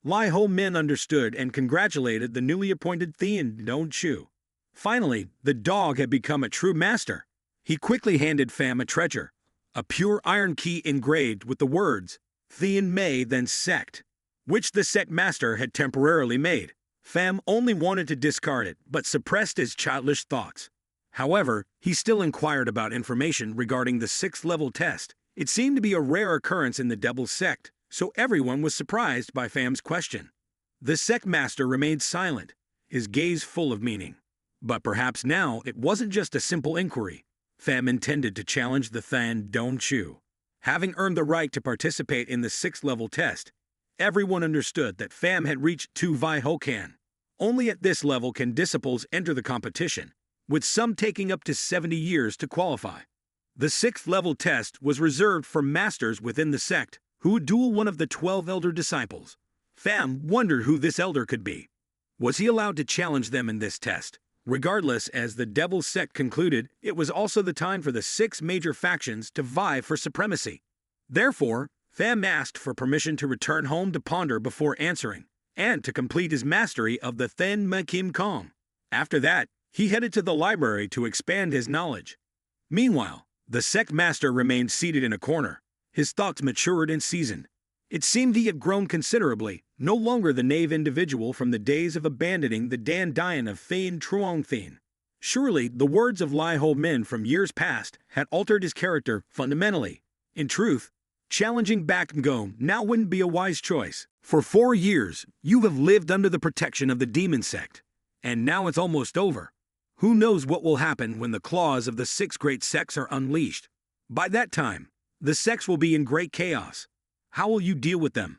Lai Ho Min understood and congratulated the newly appointed Thean Don Chu. Finally, the dog had become a true master. He quickly handed Pham a treasure, a pure iron key engraved with the words, Thean Mei then Sect, which the sect master had temporarily made. Pham only wanted to discard it, but suppressed his childish thoughts. However, he still inquired about information regarding the 6th level test. It seemed to be a rare occurrence in the Devil's Sect, so everyone was surprised by Pham's question. The sect master remained silent, his gaze full of meaning. But perhaps now it wasn't just a simple inquiry. Pham intended to challenge the Than Don Chu. Having earned the right to participate in the 6th-level test, everyone understood that Pham had reached Tu Vi Hokan. Only at this level can disciples enter the competition, with some taking up to 70 years to qualify. The 6th-level test was reserved for masters within the sect who would duel one of the 12 elder disciples. Pham wondered who this elder could be. Was he allowed to challenge them in this test? Regardless, as the Devil's Sect concluded, it was also the time for the 6 major factions to vie for supremacy. Therefore, Pham asked for permission to return home to ponder before answering, and to complete his mastery of the Then Ma Kim Kong. After that, he headed to the library to expand his knowledge. Meanwhile, the sect master remained seated in a corner, his thoughts matured and seasoned. It seemed he had grown considerably, no longer the naive individual from the days of abandoning the Dan Dian of Thain Truong Thain. Surely, the words of Lai Ho Min from years past had altered his character fundamentally. In truth, challenging back Ngo now wouldn't be a wise choice. For 4 years, you have lived under the protection of the demon sect, and now it's almost over. Who knows what will happen when the claws of the 6 great sects are unleashed? By that time, the sects will be in great chaos. How will you deal with them?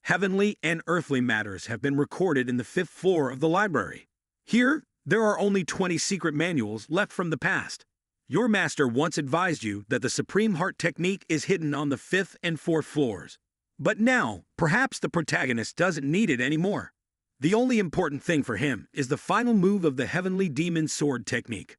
Heavenly and earthly matters have been recorded in the 5th floor of the library. Here, there are only 20 secret manuals left from the past. Your master once advised you that the Supreme Heart technique is hidden on the 5th and 4th floors. But now, perhaps the protagonist doesn't need it anymore. The only important thing for him is the final move of the Heavenly Demon Sword technique.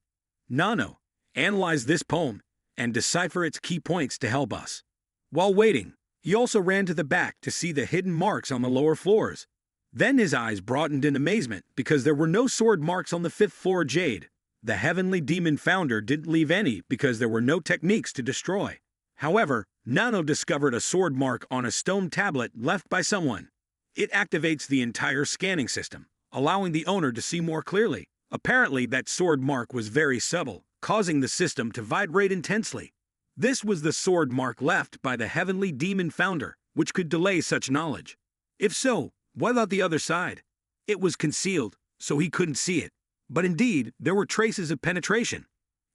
NANO, analyze this poem and decipher its key points to help us. While waiting, he also ran to the back to see the hidden marks on the lower floors. Then his eyes broadened in amazement because there were no sword marks on the 5th floor jade. The Heavenly Demon Founder didn't leave any because there were no techniques to destroy. However, NANO discovered a sword mark on a stone tablet left by someone. It activates the entire scanning system, allowing the owner to see more clearly. Apparently, that sword mark was very subtle, causing the system to vibrate intensely. This was the sword mark left by the Heavenly Demon Founder, which could delay such knowledge. If so, what about the other side? It was concealed, so he couldn't see it. But indeed, there were traces of penetration.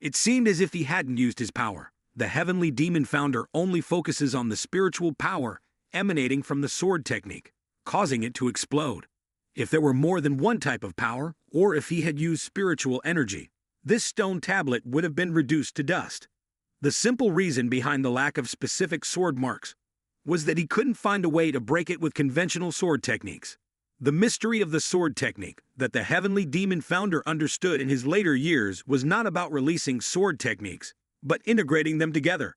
It seemed as if he hadn't used his power. The Heavenly Demon Founder only focuses on the spiritual power emanating from the sword technique, causing it to explode. If there were more than one type of power, or if he had used spiritual energy, this stone tablet would have been reduced to dust. The simple reason behind the lack of specific sword marks was that he couldn't find a way to break it with conventional sword techniques. The mystery of the sword technique that the Heavenly Demon Founder understood in his later years was not about releasing sword techniques, but integrating them together.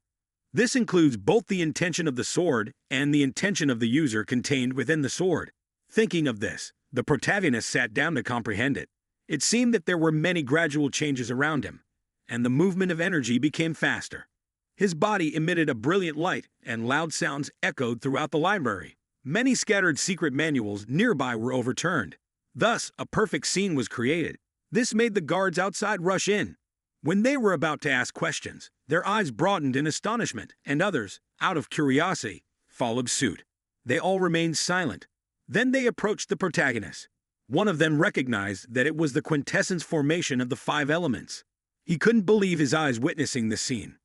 This includes both the intention of the sword and the intention of the user contained within the sword. Thinking of this, the protagonist sat down to comprehend it. It seemed that there were many gradual changes around him, and the movement of energy became faster. His body emitted a brilliant light, and loud sounds echoed throughout the library. Many scattered secret manuals nearby were overturned. Thus, a perfect scene was created. This made the guards outside rush in. When they were about to ask questions, their eyes broadened in astonishment, and others, out of curiosity, followed suit. They all remained silent. Then they approached the protagonist. One of them recognized that it was the quintessence formation of the 5 elements. He couldn't believe his eyes witnessing this scene.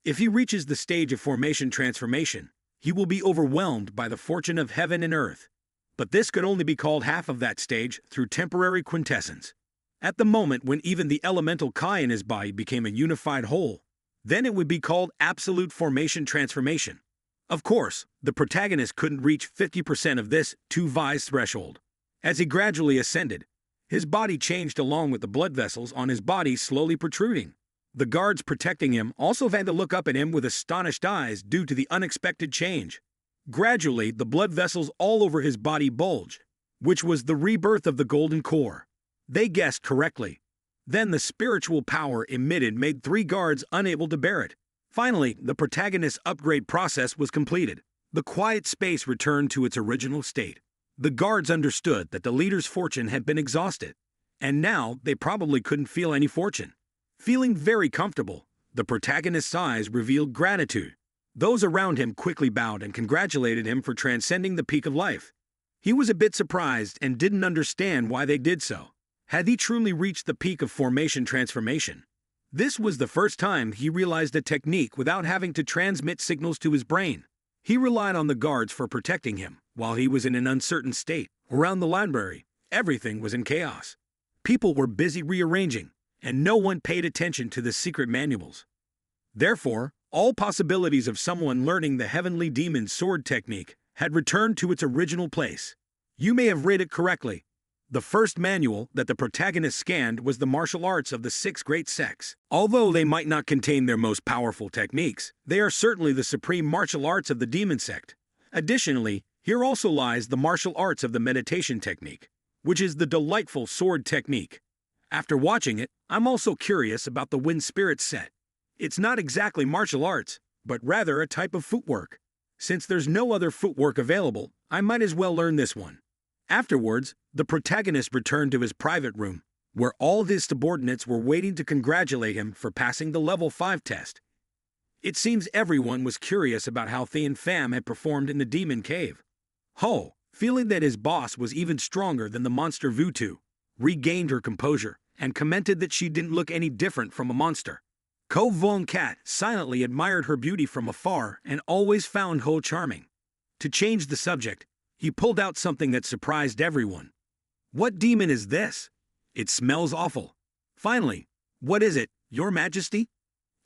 If he reaches the stage of formation transformation, he will be overwhelmed by the fortune of heaven and earth. But this could only be called half of that stage through temporary quintessence. At the moment when even the elemental Kai in his body became a unified whole, then it would be called absolute formation transformation. Of course, the protagonist couldn't reach 50% of this 2 Vi's threshold. As he gradually ascended, his body changed along with the blood vessels on his body slowly protruding. The guards protecting him also had to look up at him with astonished eyes due to the unexpected change. Gradually, the blood vessels all over his body bulged, which was the rebirth of the golden core. They guessed correctly. Then the spiritual power emitted made 3 guards unable to bear it. Finally, the protagonist's upgrade process was completed. The quiet space returned to its original state. The guards understood that the leader's fortune had been exhausted, and now they probably couldn't feel any fortune. Feeling very comfortable, the protagonist's eyes revealed gratitude. Those around him quickly bowed and congratulated him for transcending the peak of life. He was a bit surprised and didn't understand why they did so. Had he truly reached the peak of formation transformation? This was the first time he realized a technique without having to transmit signals to his brain. He relied on the guards for protecting him while he was in an uncertain state. Around the library, everything was in chaos. People were busy rearranging, and no one paid attention to the secret manuals. Therefore, all possibilities of someone learning the heavenly demon sword technique had returned to its original place. You may have read it correctly. The first manual that the protagonist scanned was the martial arts of the 6 great sects. Although they might not contain their most powerful techniques, they are certainly the supreme martial arts of the demon sect. Additionally, here also lies the martial arts of the meditation technique, which is the delightful sword technique. After watching it, I'm also curious about the Wind Spirit set. It's not exactly martial arts, but rather a type of footwork. Since there's no other footwork available, I might as well learn this one. Afterwards, the protagonist returned to his private room, where all his subordinates were waiting to congratulate him for passing the level 5 test. It seems everyone was curious about how Thien Pham had performed in the demon cave. Ho, feeling that his boss was even stronger than the monster Vutu, regained her composure and commented that she didn't look any different from a monster. Ko Von Kat silently admired her beauty from afar and always found Ho charming. To change the subject, he pulled out something that surprised everyone. What demon is this? It smells awful. Finally, what is it, Your Majesty?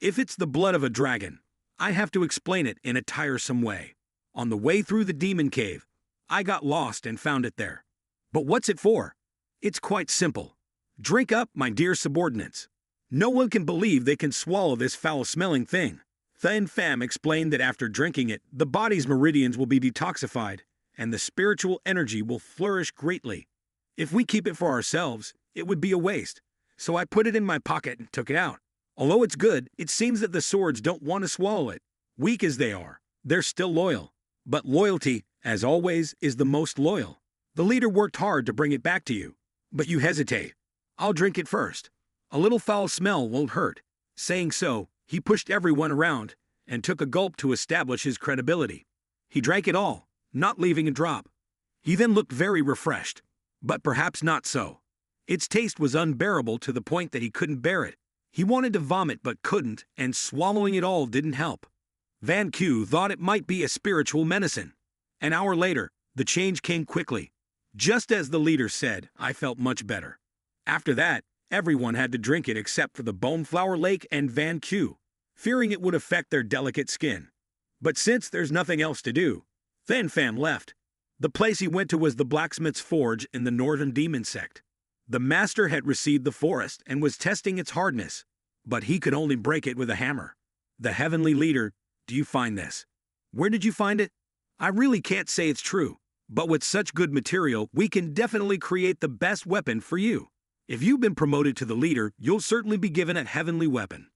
If it's the blood of a dragon, I have to explain it in a tiresome way. On the way through the demon cave, I got lost and found it there. But what's it for? It's quite simple. Drink up, my dear subordinates. No one can believe they can swallow this foul-smelling thing. Thien Pham explained that after drinking it, the body's meridians will be detoxified, and the spiritual energy will flourish greatly. If we keep it for ourselves, it would be a waste. So I put it in my pocket and took it out. Although it's good, it seems that the swords don't want to swallow it. Weak as they are, they're still loyal. But loyalty, as always, is the most loyal. The leader worked hard to bring it back to you, but you hesitate. I'll drink it first. A little foul smell won't hurt. Saying so, he pushed everyone around and took a gulp to establish his credibility. He drank it all, not leaving a drop. He then looked very refreshed, but perhaps not so. Its taste was unbearable to the point that he couldn't bear it. He wanted to vomit but couldn't, and swallowing it all didn't help. Van Q thought it might be a spiritual medicine. An hour later, the change came quickly. Just as the leader said, I felt much better. After that, everyone had to drink it except for the Boneflower Lake and Van Q, fearing it would affect their delicate skin. But since there's nothing else to do, Thien Pham left. The place he went to was the blacksmith's forge in the northern demon sect. The master had received the forest and was testing its hardness, but he could only break it with a hammer. The heavenly leader, do you find this? Where did you find it? I really can't say it's true, but with such good material, we can definitely create the best weapon for you. If you've been promoted to the leader, you'll certainly be given a heavenly weapon.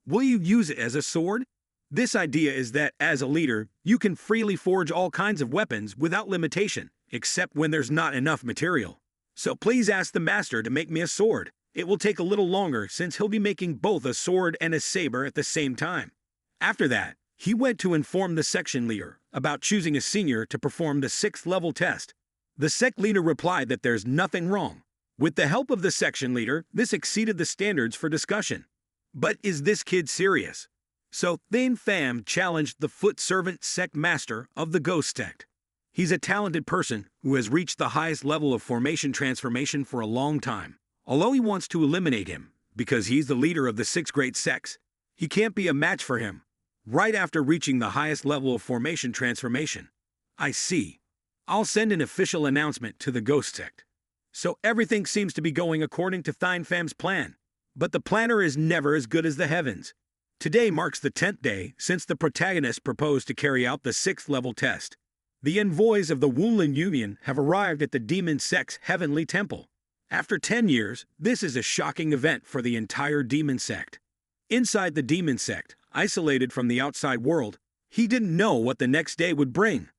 Will you use it as a sword? This idea is that, as a leader, you can freely forge all kinds of weapons without limitation, except when there's not enough material. So please ask the master to make me a sword. It will take a little longer since he'll be making both a sword and a saber at the same time. After that, he went to inform the section leader about choosing a senior to perform the 6th level test. The sect leader replied that there's nothing wrong. With the help of the section leader, this exceeded the standards for discussion. But is this kid serious? So Thien Pham challenged the foot servant sect master of the ghost sect. He's a talented person who has reached the highest level of formation transformation for a long time. Although he wants to eliminate him, because he's the leader of the 6 great sects, he can't be a match for him. Right after reaching the highest level of formation transformation. I see. I'll send an official announcement to the ghost sect. So everything seems to be going according to Thien Pham's plan. But the planner is never as good as the heavens. Today marks the 10th day since the protagonist proposed to carry out the 6th level test. The envoys of the Wunlin Union have arrived at the demon sect's heavenly temple. After 10 years, this is a shocking event for the entire demon sect. Inside the demon sect, isolated from the outside world, he didn't know what the next day would bring.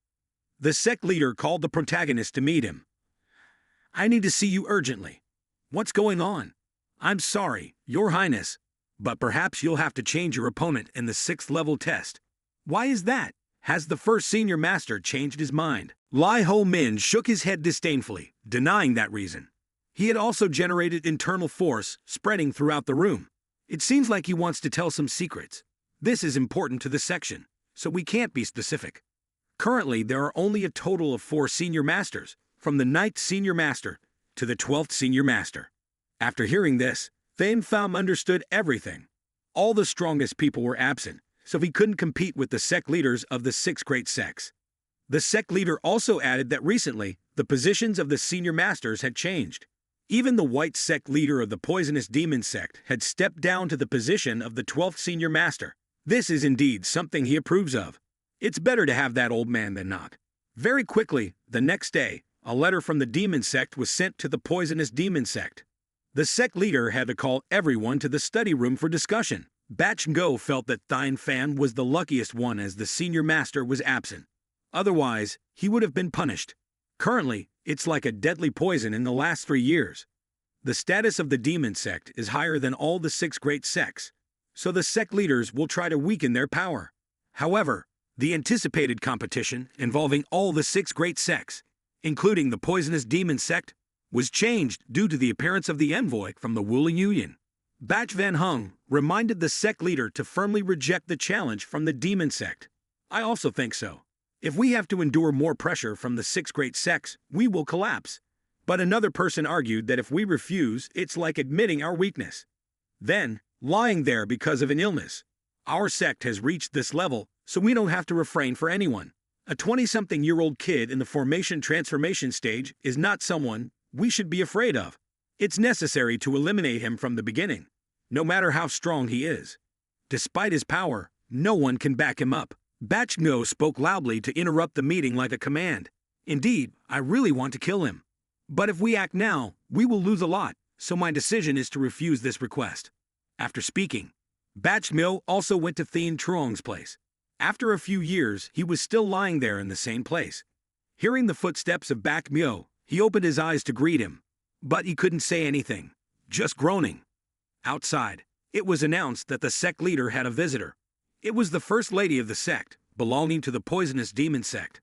The sect leader called the protagonist to meet him. I need to see you urgently. What's going on? I'm sorry, Your Highness, but perhaps you'll have to change your opponent in the 6th level test. Why is that? Has the first senior master changed his mind? Lai Ho Min shook his head disdainfully, denying that reason. He had also generated internal force spreading throughout the room. It seems like he wants to tell some secrets. This is important to the section, so we can't be specific. Currently, there are only a total of 4 senior masters, from the 9th senior master to the 12th senior master. After hearing this, Fan Pham understood everything. All the strongest people were absent, so he couldn't compete with the sect leaders of the 6 great sects. The sect leader also added that recently, the positions of the senior masters had changed. Even the white sect leader of the poisonous demon sect had stepped down to the position of the 12th senior master. This is indeed something he approves of. It's better to have that old man than not. Very quickly, the next day, a letter from the demon sect was sent to the poisonous demon sect. The sect leader had to call everyone to the study room for discussion. Bach Ngo felt that Thien Fan was the luckiest one as the senior master was absent. Otherwise, he would have been punished. Currently, it's like a deadly poison in the last 3 years. The status of the demon sect is higher than all the 6 great sects, so the sect leaders will try to weaken their power. However, the anticipated competition involving all the 6 great sects, including the poisonous demon sect, was changed due to the appearance of the envoy from the ruling union. Bach Van Hung reminded the sect leader to firmly reject the challenge from the demon sect. I also think so. If we have to endure more pressure from the 6 great sects, we will collapse. But another person argued that if we refuse, it's like admitting our weakness. Then, lying there because of an illness. Our sect has reached this level, so we don't have to refrain for anyone. A 20-something-year-old kid in the formation-transformation stage is not someone we should be afraid of. It's necessary to eliminate him from the beginning, no matter how strong he is. Despite his power, no one can back him up. Bach Ngo spoke loudly to interrupt the meeting like a command. Indeed, I really want to kill him. But if we act now, we will lose a lot, so my decision is to refuse this request. After speaking, Bach Ngo also went to Thien Truong's place. After a few years, he was still lying there in the same place. Hearing the footsteps of Bach Ngo, he opened his eyes to greet him. But he couldn't say anything, just groaning. Outside, it was announced that the sect leader had a visitor. It was the first lady of the sect, belonging to the poisonous demon sect.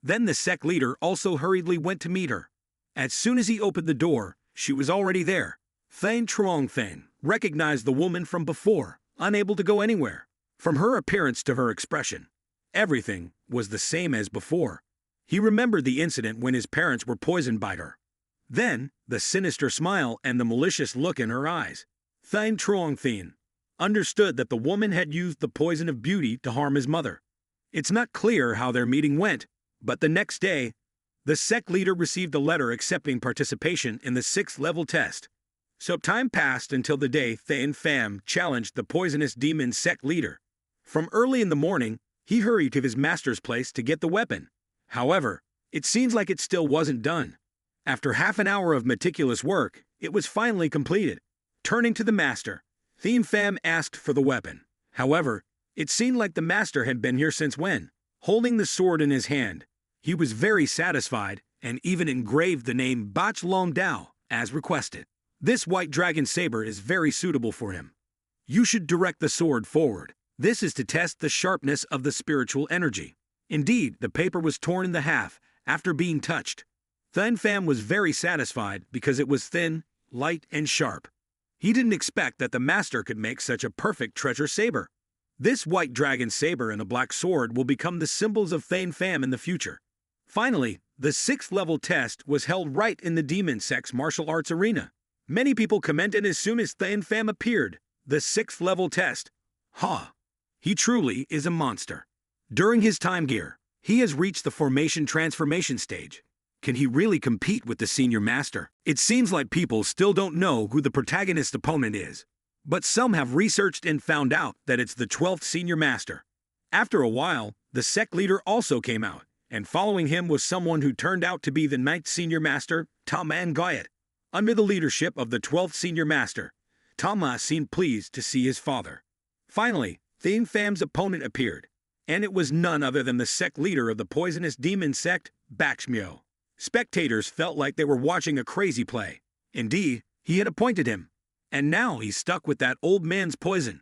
Then the sect leader also hurriedly went to meet her. As soon as he opened the door, she was already there. Thien Truong Thien recognized the woman from before, unable to go anywhere. From her appearance to her expression, everything was the same as before. He remembered the incident when his parents were poisoned by her. Then, the sinister smile and the malicious look in her eyes. Thien Truong Thien understood that the woman had used the poison of beauty to harm his mother. It's not clear how their meeting went, but the next day, the sect leader received a letter accepting participation in the 6th level test. So time passed until the day Thien Pham challenged the poisonous demon sect leader. From early in the morning, he hurried to his master's place to get the weapon. However, it seems like it still wasn't done. After half an hour of meticulous work, it was finally completed. Turning to the master, Thien Pham asked for the weapon. However, it seemed like the master had been here since when. Holding the sword in his hand, he was very satisfied and even engraved the name Bach Long Dao as requested. This white dragon saber is very suitable for him. You should direct the sword forward. This is to test the sharpness of the spiritual energy. Indeed, the paper was torn in the half after being touched. Thien Pham was very satisfied because it was thin, light, and sharp. He didn't expect that the master could make such a perfect treasure saber. This white dragon saber and a black sword will become the symbols of Thien Pham in the future. Finally, the 6th level test was held right in the demon sect's martial arts arena. Many people commented as soon as Thien Pham appeared. The 6th level test. He truly is a monster. During his time gear, he has reached the formation-transformation stage. Can he really compete with the senior master? It seems like people still don't know who the protagonist opponent is. But some have researched and found out that it's the 12th senior master. After a while, the sect leader also came out, and following him was someone who turned out to be the 9th senior master, Tama Ngoyat. Under the leadership of the 12th senior master, Tama seemed pleased to see his father. Finally, Thien Pham's opponent appeared, and it was none other than the sect leader of the poisonous demon sect, Bach Ngo. Spectators felt like they were watching a crazy play. Indeed, he had appointed him, and now he's stuck with that old man's poison.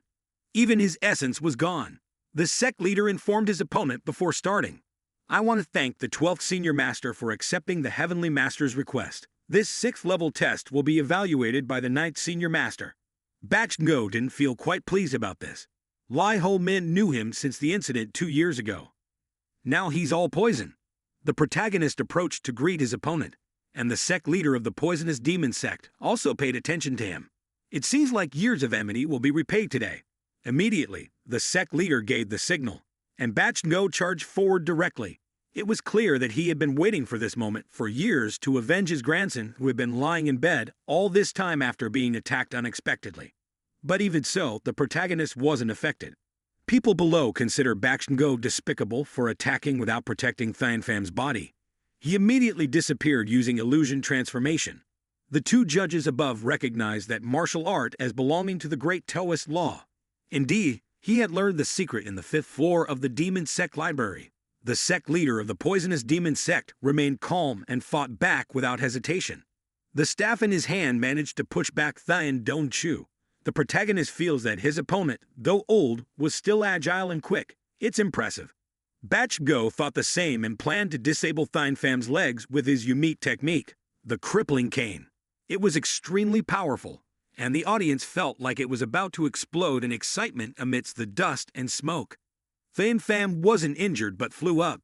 Even his essence was gone. The sect leader informed his opponent before starting. I want to thank the 12th senior master for accepting the heavenly master's request. This 6th level test will be evaluated by the 9th senior master. Bach Ngo didn't feel quite pleased about this. Lai Ho Min knew him since the incident 2 years ago. Now he's all poison. The protagonist approached to greet his opponent, and the sect leader of the poisonous demon sect also paid attention to him. It seems like years of enmity will be repaid today. Immediately, the sect leader gave the signal, and Bach Ngo charged forward directly. It was clear that he had been waiting for this moment for years to avenge his grandson who had been lying in bed all this time after being attacked unexpectedly. But even so, the protagonist wasn't affected. People below consider Bach Ngo despicable for attacking without protecting Than Pham's body. He immediately disappeared using illusion transformation. The 2 judges above recognized that martial art as belonging to the great Taoist law. Indeed, he had learned the secret in the 5th floor of the demon sect library. The sect leader of the poisonous demon sect remained calm and fought back without hesitation. The staff in his hand managed to push back Than Don Chu. The protagonist feels that his opponent, though old, was still agile and quick. It's impressive. Bach Ngo thought the same and planned to disable Than Pham's legs with his unique technique, the crippling cane. It was extremely powerful, and the audience felt like it was about to explode in excitement amidst the dust and smoke. Than Pham wasn't injured but flew up.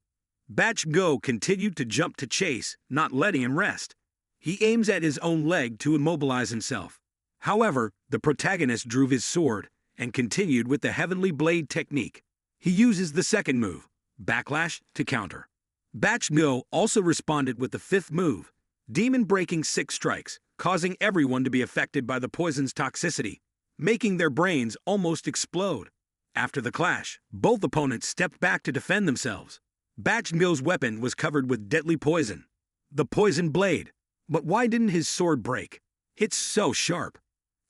Bach Ngo continued to jump to chase, not letting him rest. He aims at his own leg to immobilize himself. However, the protagonist drew his sword and continued with the heavenly blade technique. He uses the second move, backlash, to counter. Bach Ngo also responded with the 5th move, demon breaking 6 strikes, causing everyone to be affected by the poison's toxicity, making their brains almost explode. After the clash, both opponents stepped back to defend themselves. Bach Ngo's weapon was covered with deadly poison, the poison blade. But why didn't his sword break? It's so sharp.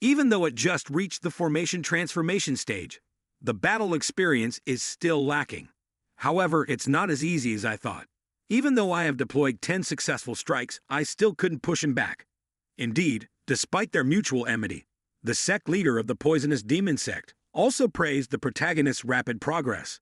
Even though it just reached the formation transformation stage, the battle experience is still lacking. However, it's not as easy as I thought. Even though I have deployed 10 successful strikes, I still couldn't push him back. Indeed, despite their mutual enmity, the sect leader of the poisonous demon sect also praised the protagonist's rapid progress.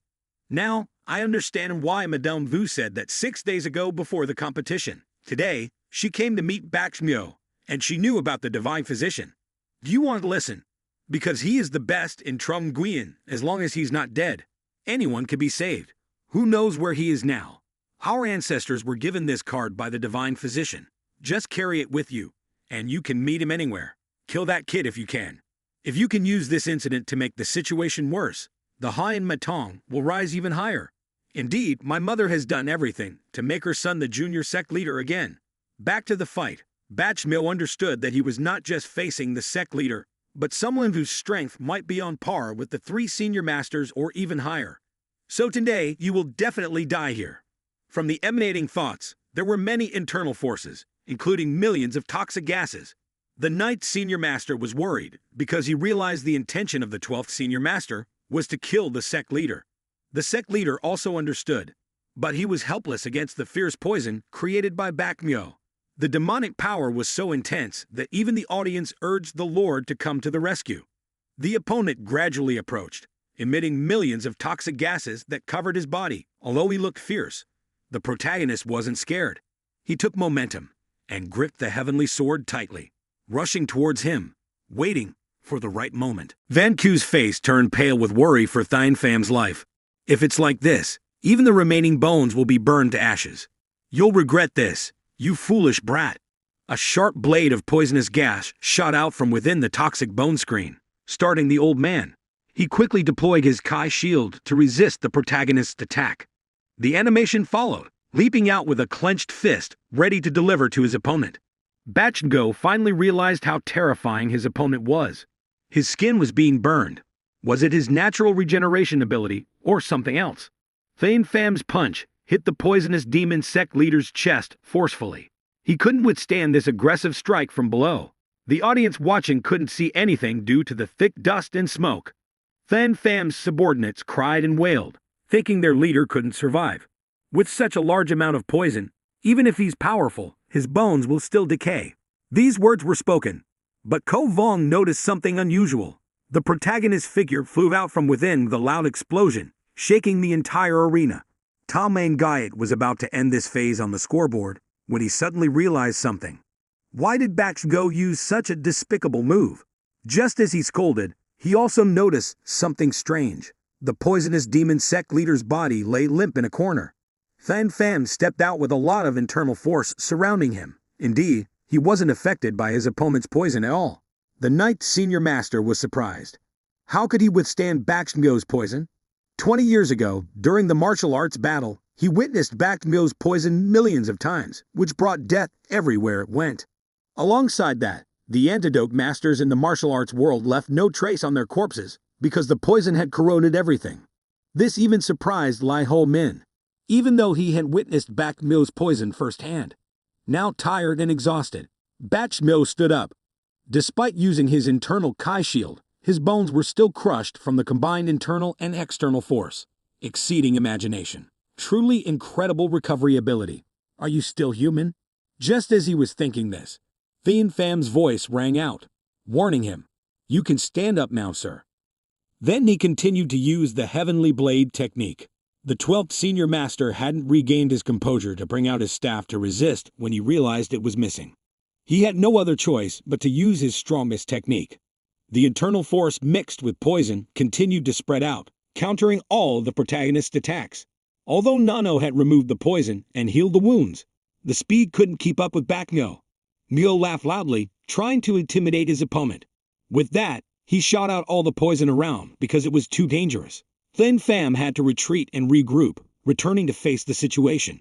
Now, I understand why Madame Vu said that 6 days ago before the competition. Today, she came to meet Bach Ngo, and she knew about the divine physician. Do you want to listen? Because he is the best in Trung Nguyen. As long as he's not dead, anyone can be saved. Who knows where he is now? Our ancestors were given this card by the divine physician. Just carry it with you, and you can meet him anywhere. Kill that kid if you can. If you can use this incident to make the situation worse, the Hien Matong will rise even higher. Indeed, my mother has done everything to make her son the junior sect leader again. Back to the fight. Bach Ngo understood that he was not just facing the sect leader, but someone whose strength might be on par with the 3 senior masters or even higher. So today, you will definitely die here. From the emanating thoughts, there were many internal forces, including millions of toxic gases. The 9th senior master was worried because he realized the intention of the 12th senior master was to kill the sect leader. The sect leader also understood, but he was helpless against the fierce poison created by Bach Ngo. The demonic power was so intense that even the audience urged the Lord to come to the rescue. The opponent gradually approached, emitting millions of toxic gases that covered his body. Although he looked fierce, the protagonist wasn't scared. He took momentum and gripped the heavenly sword tightly, rushing towards him, waiting for the right moment. Van Q's face turned pale with worry for Than Pham's life. If it's like this, even the remaining bones will be burned to ashes. You'll regret this, you foolish brat. A sharp blade of poisonous gas shot out from within the toxic bone screen, starting the old man. He quickly deployed his Kai shield to resist the protagonist's attack. The animation followed, leaping out with a clenched fist, ready to deliver to his opponent. Bach Ngo finally realized how terrifying his opponent was. His skin was being burned. Was it his natural regeneration ability, or something else? Than Pham's punch hit the poisonous demon sect leader's chest forcefully. He couldn't withstand this aggressive strike from below. The audience watching couldn't see anything due to the thick dust and smoke. Than Pham's subordinates cried and wailed, thinking their leader couldn't survive. With such a large amount of poison, even if he's powerful, his bones will still decay. These words were spoken, but Ko Vong noticed something unusual. The protagonist's figure flew out from within with a loud explosion, shaking the entire arena. Tom Guyot was about to end this phase on the scoreboard when he suddenly realized something. Why did Bach Ngo use such a despicable move? Just as he scolded, he also noticed something strange. The poisonous demon sect leader's body lay limp in a corner. Fan Fan stepped out with a lot of internal force surrounding him. Indeed, he wasn't affected by his opponent's poison at all. The ninth senior master was surprised. How could he withstand Bakshgo's poison? 20 years ago, during the martial arts battle, he witnessed Bakshgo's poison millions of times, which brought death everywhere it went. Alongside that, the antidote masters in the martial arts world left no trace on their corpses because the poison had corroded everything. This even surprised Lai Ho Min, even though he had witnessed Bakshgo's poison firsthand. Now tired and exhausted, Bakshgo stood up. Despite using his internal Kai shield, his bones were still crushed from the combined internal and external force, exceeding imagination. Truly incredible recovery ability. Are you still human? Just as he was thinking this, Fan Fan's voice rang out, warning him, "You can stand up now, sir." Then he continued to use the Heavenly Blade technique. The 12th senior master hadn't regained his composure to bring out his staff to resist when he realized it was missing. He had no other choice but to use his strongest technique. The internal force mixed with poison continued to spread out, countering all of the protagonist's attacks. Although NANO had removed the poison and healed the wounds, the speed couldn't keep up with Bakshgo. Mio laughed loudly, trying to intimidate his opponent. With that, he shot out all the poison around because it was too dangerous. Fan Fan had to retreat and regroup, returning to face the situation.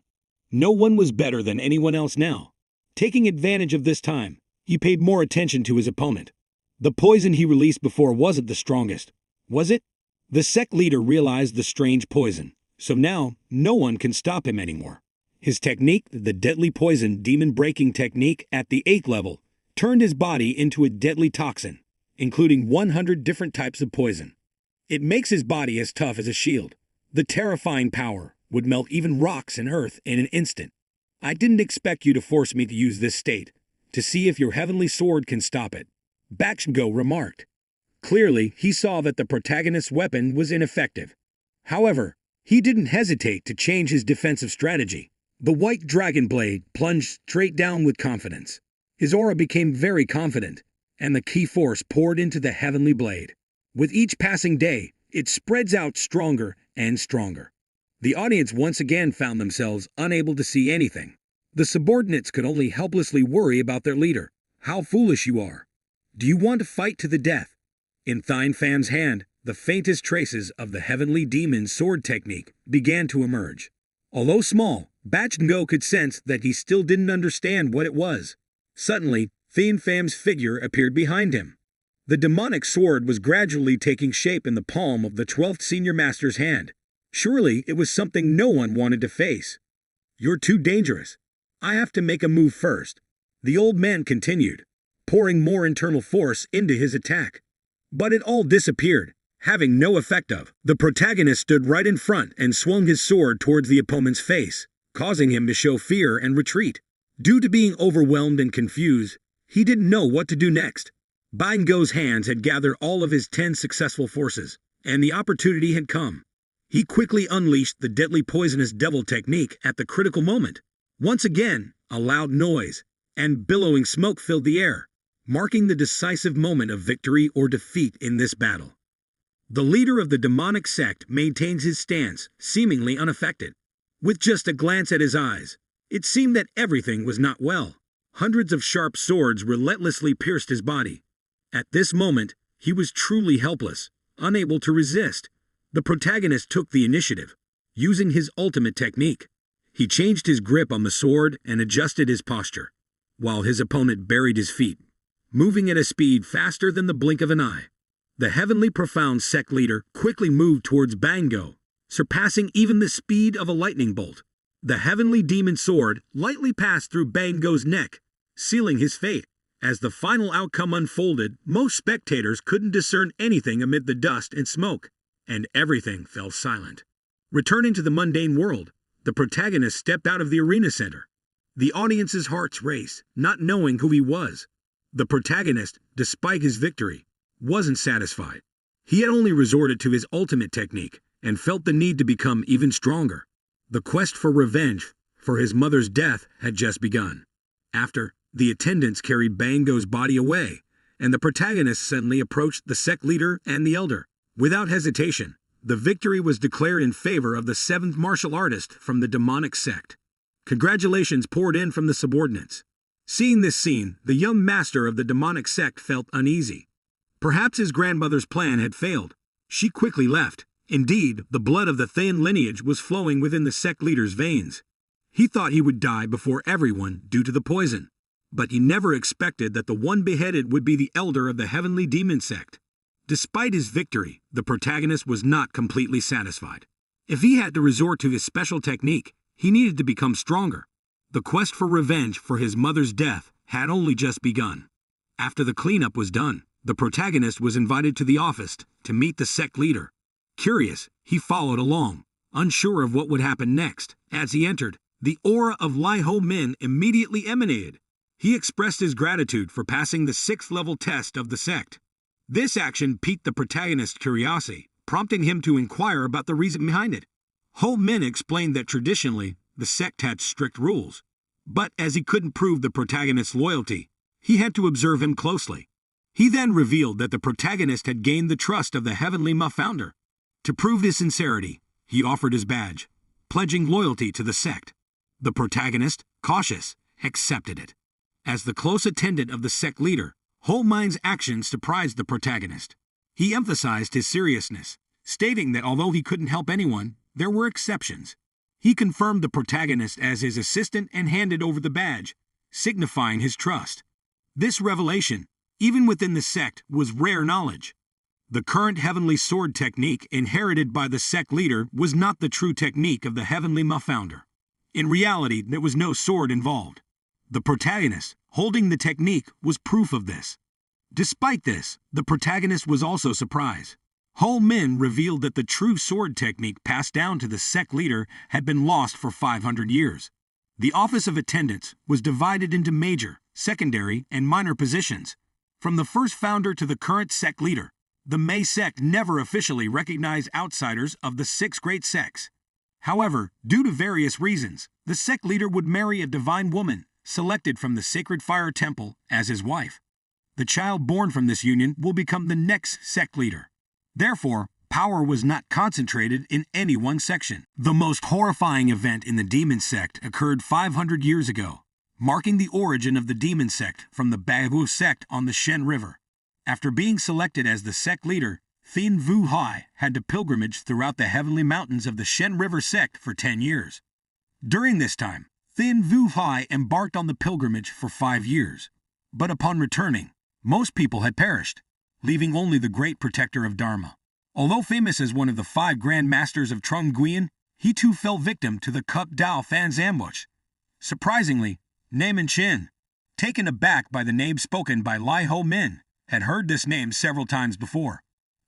No one was better than anyone else now. Taking advantage of this time, he paid more attention to his opponent. The poison he released before wasn't the strongest, was it? The sect leader realized the strange poison, so now no one can stop him anymore. His technique, the deadly poison demon breaking technique at the 8th level, turned his body into a deadly toxin, including 100 different types of poison. It makes his body as tough as a shield. The terrifying power would melt even rocks and earth in an instant. I didn't expect you to force me to use this state, to see if your heavenly sword can stop it, Bakshgo remarked. Clearly, he saw that the protagonist's weapon was ineffective. However, he didn't hesitate to change his defensive strategy. The white dragon blade plunged straight down with confidence. His aura became very confident, and the key force poured into the heavenly blade. With each passing day, it spreads out stronger and stronger. The audience once again found themselves unable to see anything. The subordinates could only helplessly worry about their leader. How foolish you are. Do you want to fight to the death? In Fan Fan's hand, the faintest traces of the heavenly demon sword technique began to emerge. Although small, Bakshgo could sense that he still didn't understand what it was. Suddenly, Fan Fan's figure appeared behind him. The demonic sword was gradually taking shape in the palm of the 12th senior master's hand. Surely it was something no one wanted to face. You're too dangerous. I have to make a move first, the old man continued, pouring more internal force into his attack. But it all disappeared, having no effect of. The protagonist stood right in front and swung his sword towards the opponent's face, causing him to show fear and retreat. Due to being overwhelmed and confused, he didn't know what to do next. Bakshgo's hands had gathered all of his 10 successful forces, and the opportunity had come. He quickly unleashed the deadly poisonous devil technique at the critical moment. Once again, a loud noise and billowing smoke filled the air, marking the decisive moment of victory or defeat in this battle. The leader of the demonic sect maintains his stance, seemingly unaffected. With just a glance at his eyes, it seemed that everything was not well. Hundreds of sharp swords relentlessly pierced his body. At this moment, he was truly helpless, unable to resist. The protagonist took the initiative, using his ultimate technique. He changed his grip on the sword and adjusted his posture, while his opponent buried his feet, moving at a speed faster than the blink of an eye. The heavenly profound sect leader quickly moved towards Bakshgo, surpassing even the speed of a lightning bolt. The heavenly demon sword lightly passed through Bakshgo's neck, sealing his fate. As the final outcome unfolded, most spectators couldn't discern anything amid the dust and smoke, and everything fell silent. Returning to the mundane world, the protagonist stepped out of the arena center. The audience's hearts raced, not knowing who he was. The protagonist, despite his victory, wasn't satisfied. He had only resorted to his ultimate technique and felt the need to become even stronger. The quest for revenge for his mother's death had just begun. After, the attendants carried Bakshgo's body away, and the protagonist suddenly approached the sect leader and the elder. Without hesitation, the victory was declared in favor of the seventh martial artist from the demonic sect. Congratulations poured in from the subordinates. Seeing this scene, the young master of the demonic sect felt uneasy. Perhaps his grandmother's plan had failed. She quickly left. Indeed, the blood of the Thin lineage was flowing within the sect leader's veins. He thought he would die before everyone due to the poison. But he never expected that the one beheaded would be the elder of the heavenly demon sect. Despite his victory, the protagonist was not completely satisfied. If he had to resort to his special technique, he needed to become stronger. The quest for revenge for his mother's death had only just begun. After the cleanup was done, the protagonist was invited to the office to meet the sect leader. Curious, he followed along, unsure of what would happen next. As he entered, the aura of Lai Ho Min immediately emanated. He expressed his gratitude for passing the 6th level test of the sect. This action piqued the protagonist's curiosity, prompting him to inquire about the reason behind it. Ho Min explained that traditionally, the sect had strict rules. But as he couldn't prove the protagonist's loyalty, he had to observe him closely. He then revealed that the protagonist had gained the trust of the Heavenly Ma founder. To prove his sincerity, he offered his badge, pledging loyalty to the sect. The protagonist, cautious, accepted it. As the close attendant of the sect leader, Ho Min's actions surprised the protagonist. He emphasized his seriousness, stating that although he couldn't help anyone, there were exceptions. He confirmed the protagonist as his assistant and handed over the badge, signifying his trust. This revelation, even within the sect, was rare knowledge. The current heavenly sword technique inherited by the sect leader was not the true technique of the Heavenly Ma founder. In reality, there was no sword involved. The protagonist, holding the technique, was proof of this. Despite this, the protagonist was also surprised. Ho Min revealed that the true sword technique passed down to the sect leader had been lost for 500 years. The office of attendants was divided into major, secondary, and minor positions. From the first founder to the current sect leader, the Mei sect never officially recognized outsiders of the 6 great sects. However, due to various reasons, the sect leader would marry a divine woman, selected from the sacred fire temple, as his wife. The child born from this union will become the next sect leader. Therefore, power was not concentrated in any one section. The most horrifying event in the demon sect occurred 500 years ago, marking the origin of the demon sect from the Babu sect on the Shen River. After being selected as the sect leader, Thin Vu Hai had to pilgrimage throughout the heavenly mountains of the Shen River sect for 10 years. During this time, Thin Vu Hai embarked on the pilgrimage for 5 years. But upon returning, most people had perished, leaving only the great protector of Dharma. Although famous as one of the 5 Grand Masters of Trung Nguyen, he too fell victim to the Cup Dao Fan's ambush. Surprisingly, Naaman Chin, taken aback by the name spoken by Lai Ho Min, had heard this name several times before.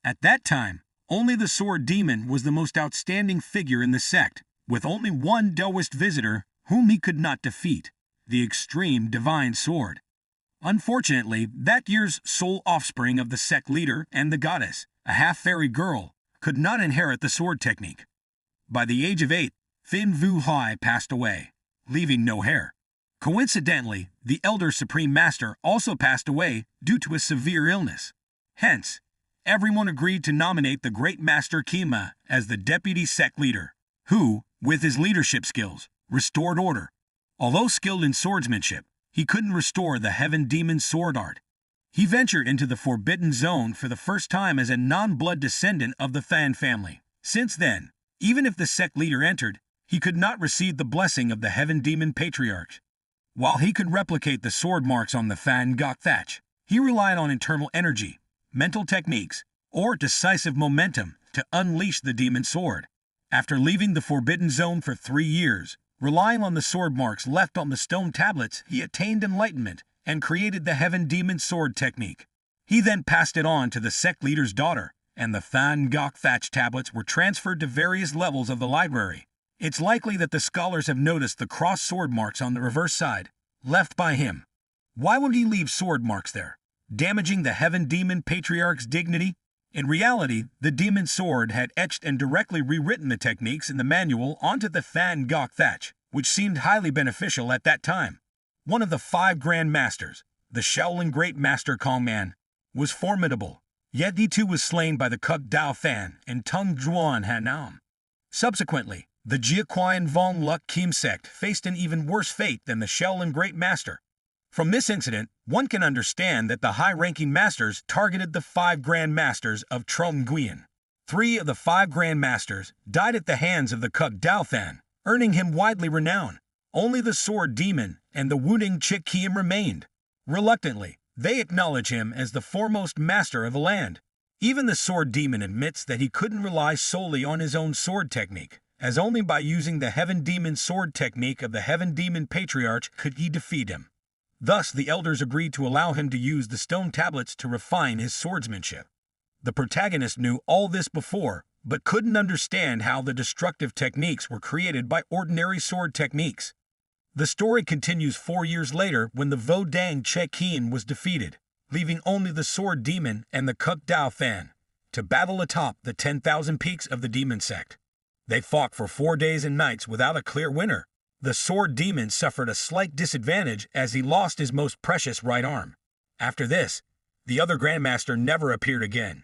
At that time, only the sword demon was the most outstanding figure in the sect, with only one Taoist visitor whom he could not defeat, the extreme divine sword. Unfortunately, that year's sole offspring of the sect leader and the goddess, a half-fairy girl, could not inherit the sword technique. By the age of 8, Thin Vu Hai passed away, leaving no heir. Coincidentally, the elder Supreme Master also passed away due to a severe illness. Hence, everyone agreed to nominate the Great Master Kima as the deputy sect leader, who, with his leadership skills, restored order. Although skilled in swordsmanship, he couldn't restore the Heaven Demon sword art. He ventured into the Forbidden Zone for the first time as a non-blood descendant of the Fan family. Since then, even if the sect leader entered, he could not receive the blessing of the Heaven Demon Patriarch. While he could replicate the sword marks on the Fan Gok Thatch, he relied on internal energy, mental techniques, or decisive momentum to unleash the demon sword. After leaving the Forbidden Zone for 3 years, relying on the sword marks left on the stone tablets, he attained enlightenment and created the Heaven Demon sword technique. He then passed it on to the sect leader's daughter, and the Fan Gok Thatch tablets were transferred to various levels of the library. It's likely that the scholars have noticed the cross sword marks on the reverse side, left by him. Why would he leave sword marks there, damaging the Heaven Demon Patriarch's dignity? In reality, the demon sword had etched and directly rewritten the techniques in the manual onto the Fan Gok Thatch, which seemed highly beneficial at that time. One of the 5 Grand Masters, the Shaolin Great Master Kong Man, was formidable, yet he too was slain by the Kuk Dao Fan and Tung Zhuan Hanam. Subsequently, the Jiaquan Vong Luk Kim sect faced an even worse fate than the Shaolin Great Master. From this incident, one can understand that the high-ranking masters targeted the 5 Grand Masters of Trung Nguyen. 3 of the 5 Grand Masters died at the hands of the Kuk Dao Fan, earning him widely renown. Only the Sword Demon and the Wuning Chik Kiem remained. Reluctantly, they acknowledge him as the foremost master of the land. Even the Sword Demon admits that he couldn't rely solely on his own sword technique, as only by using the Heaven Demon sword technique of the Heaven Demon Patriarch could he defeat him. Thus, the elders agreed to allow him to use the stone tablets to refine his swordsmanship. The protagonist knew all this before, but couldn't understand how the destructive techniques were created by ordinary sword techniques. The story continues 4 years later when the Vodang Chekin was defeated, leaving only the Sword Demon and the Kuk Dao Fan to battle atop the 10,000 peaks of the Demon Sect. They fought for 4 days and nights without a clear winner. The Sword Demon suffered a slight disadvantage as he lost his most precious right arm. After this, the other Grandmaster never appeared again.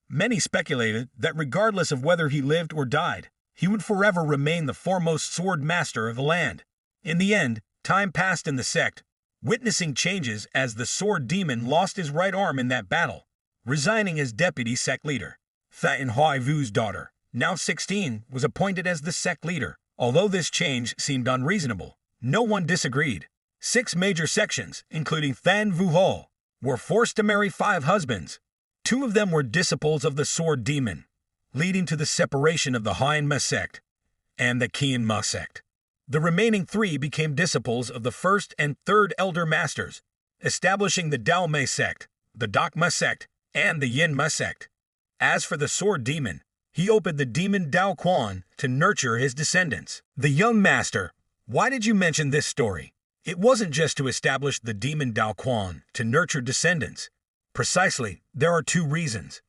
Many speculated that regardless of whether he lived or died, he would forever remain the foremost sword master of the land. In the end, time passed in the sect, witnessing changes as the Sword Demon lost his right arm in that battle, resigning as deputy sect leader. Thatan Hoi Vu's daughter, now 16, was appointed as the sect leader. Although this change seemed unreasonable, no one disagreed. 6 major sections, including Than Vu Ho, were forced to marry 5 husbands. 2 of them were disciples of the Sword Demon, leading to the separation of the Hein Ma sect and the Kien Ma sect. The remaining 3 became disciples of the first and third elder masters, establishing the Dao Ma sect, the Dak Ma sect, and the Yin Ma sect. As for the Sword Demon, he opened the demon Dao Quan to nurture his descendants. The young master, why did you mention this story? It wasn't just to establish the demon Dao Quan to nurture descendants. Precisely, there are 2 reasons.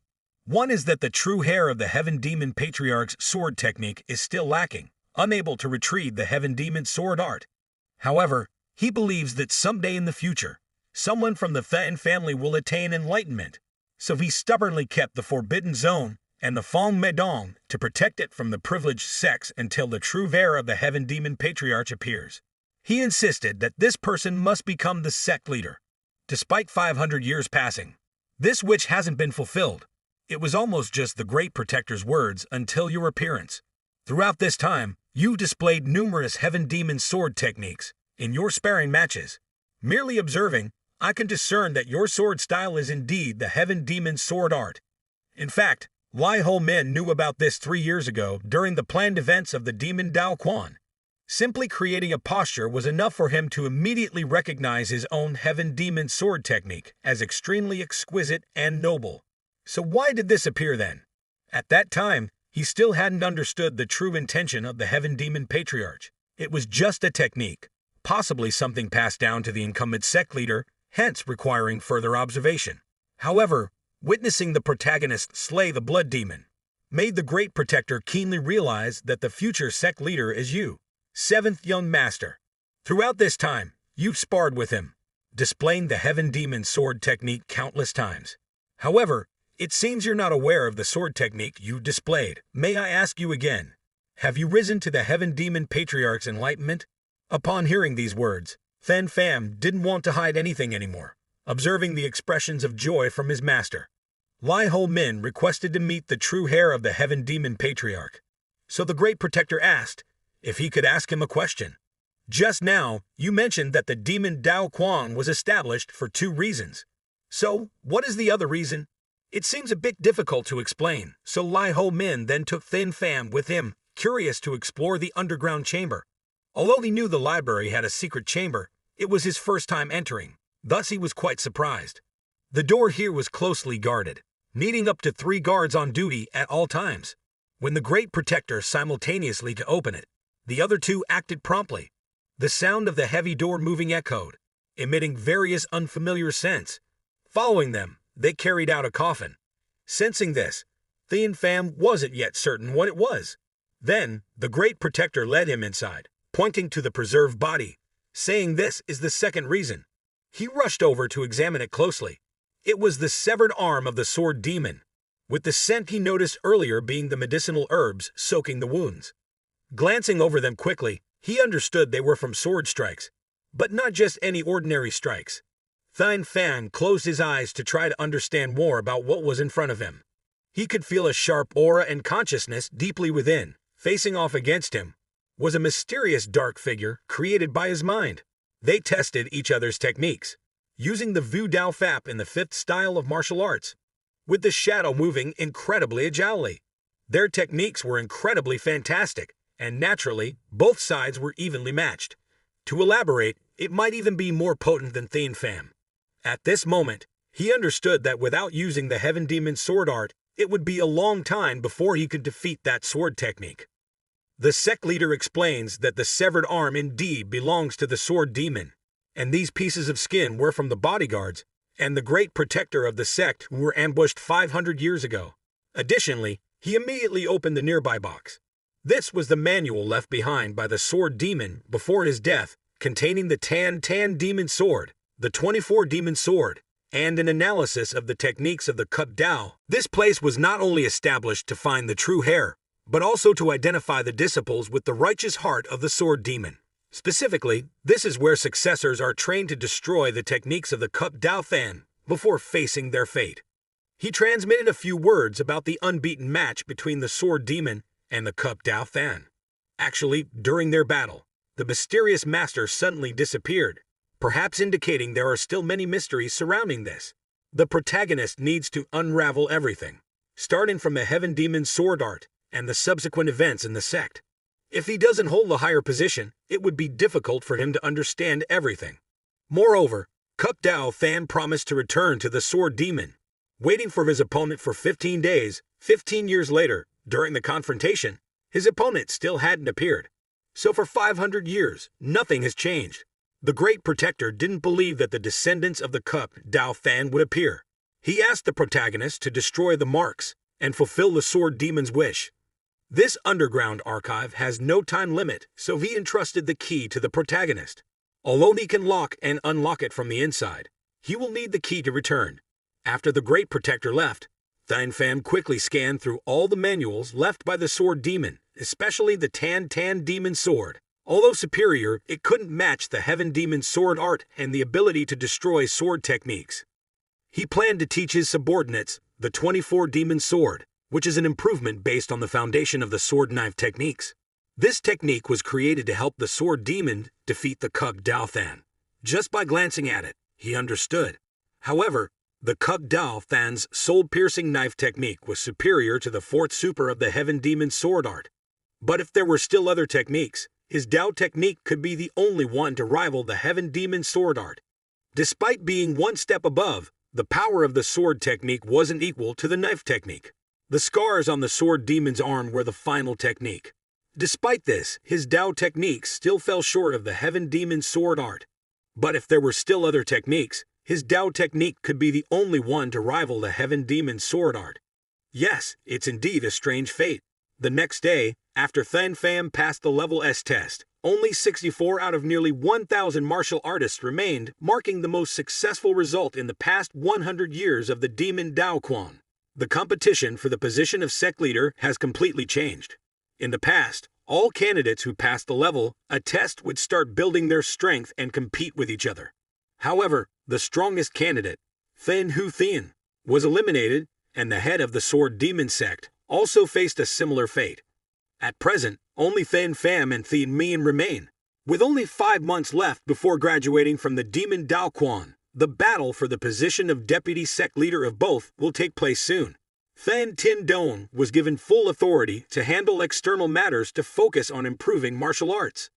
One is that the true heir of the Heaven Demon Patriarch's sword technique is still lacking, unable to retrieve the Heaven Demon sword art. However, he believes that someday in the future, someone from the Thetan family will attain enlightenment, so he stubbornly kept the Forbidden Zone and the Fong Medong to protect it from the privileged sects until the true heir of the Heaven Demon Patriarch appears. He insisted that this person must become the sect leader. Despite 500 years passing, this wish hasn't been fulfilled. It was almost just the Great Protector's words until your appearance. Throughout this time, you displayed numerous Heaven Demon sword techniques in your sparring matches. Merely observing, I can discern that your sword style is indeed the Heaven Demon sword art. In fact, Lai Ho Min knew about this 3 years ago during the planned events of the Demon Dao Quan. Simply creating a posture was enough for him to immediately recognize his own Heaven Demon sword technique as extremely exquisite and noble. So why did this appear then? At that time, he still hadn't understood the true intention of the Heaven Demon Patriarch. It was just a technique, possibly something passed down to the incumbent sect leader, hence requiring further observation. However, witnessing the protagonist slay the Blood Demon made the Great Protector keenly realize that the future sect leader is you, 7th Young Master. Throughout this time, you've sparred with him, displaying the Heaven Demon sword technique countless times. However, it seems you're not aware of the sword technique you displayed. May I ask you again, have you risen to the Heaven Demon Patriarch's enlightenment? Upon hearing these words, Fan Pham didn't want to hide anything anymore, observing the expressions of joy from his master. Lai Ho Min requested to meet the true heir of the Heaven Demon Patriarch. So the Great Protector asked if he could ask him a question. Just now, you mentioned that the Demon Dao Quan was established for 2 reasons. So, what is the other reason? It seems a bit difficult to explain, so Lai Ho Min then took Thin Pham with him, curious to explore the underground chamber. Although he knew the library had a secret chamber, it was his first time entering, thus he was quite surprised. The door here was closely guarded, needing up to 3 guards on duty at all times. When the Great Protector simultaneously to open it, the other 2 acted promptly. The sound of the heavy door moving echoed, emitting various unfamiliar scents. Following them, they carried out a coffin. Sensing this, Thin Pham wasn't yet certain what it was. Then, the Great Protector led him inside, pointing to the preserved body, saying this is the second reason. He rushed over to examine it closely. It was the severed arm of the sword demon, with the scent he noticed earlier being the medicinal herbs soaking the wounds. Glancing over them quickly, he understood they were from sword strikes, but not just any ordinary strikes. Thine Fan closed his eyes to try to understand more about what was in front of him. He could feel a sharp aura and consciousness deeply within. Facing off against him was a mysterious dark figure created by his mind. They tested each other's techniques, using the Vu Dao Fap in the fifth style of martial arts, with the shadow moving incredibly agilely. Their techniques were incredibly fantastic, and naturally, both sides were evenly matched. To elaborate, it might even be more potent than Thien Pham. At this moment, he understood that without using the Heaven Demon sword art, it would be a long time before he could defeat that sword technique. The sect leader explains that the severed arm indeed belongs to the sword demon, and these pieces of skin were from the bodyguards and the great protector of the sect who were ambushed 500 years ago. Additionally, he immediately opened the nearby box. This was the manual left behind by the sword demon before his death, containing the Tan Demon Sword, the 24 Demon Sword, and an analysis of the techniques of the Cup Dao. This place was not only established to find the true heir, but also to identify the disciples with the righteous heart of the sword demon. Specifically, this is where successors are trained to destroy the techniques of the Cup Dao Fan before facing their fate. He transmitted a few words about the unbeaten match between the sword demon and the Cup Dao Fan. Actually, during their battle, the mysterious master suddenly disappeared, perhaps indicating there are still many mysteries surrounding this. The protagonist needs to unravel everything, starting from the Heaven Demon sword art and the subsequent events in the sect. If he doesn't hold the higher position, it would be difficult for him to understand everything. Moreover, Cup Dao Fan promised to return to the sword demon, waiting for his opponent for 15 days. 15 years later, during the confrontation, his opponent still hadn't appeared. So for 500 years, nothing has changed. The great protector didn't believe that the descendants of the Cup Dao Fan would appear. He asked the protagonist to destroy the marks and fulfill the sword demon's wish. This underground archive has no time limit, so he entrusted the key to the protagonist. Although he can lock and unlock it from the inside, he will need the key to return. After the great protector left, Thien Pham quickly scanned through all the manuals left by the sword demon, especially the Tan Demon Sword. Although superior, it couldn't match the Heaven Demon sword art and the ability to destroy sword techniques. He planned to teach his subordinates the 24 Demon Sword, which is an improvement based on the foundation of the sword knife techniques. This technique was created to help the sword demon defeat the Cup Dao Fan. Just by glancing at it, he understood. However, the Cup Dao Fan's soul-piercing knife technique was superior to the fourth super of the Heaven Demon sword art. But if there were still other techniques, his Dao technique could be the only one to rival the Heaven Demon sword art. Despite being one step above, the power of the sword technique wasn't equal to the knife technique. The scars on the sword demon's arm were the final technique. Despite this, his Dao techniques still fell short of the Heaven Demon sword art. But if there were still other techniques, his Dao technique could be the only one to rival the Heaven Demon sword art. Yes, it's indeed a strange fate. The next day, after Thien Pham passed the Level S test, only 64 out of nearly 1,000 martial artists remained, marking the most successful result in the past 100 years of the Demon Dao Quan. The competition for the position of sect leader has completely changed. In the past, all candidates who passed the level, a test would start building their strength and compete with each other. However, the strongest candidate, Thien Hu Thien, was eliminated, and the head of the Sword Demon sect also faced a similar fate. At present, only Thien Pham and Thien Mien remain. With only 5 months left before graduating from the Demon Dao Quan, the battle for the position of deputy sect leader of both will take place soon. Thien Tin Don was given full authority to handle external matters to focus on improving martial arts.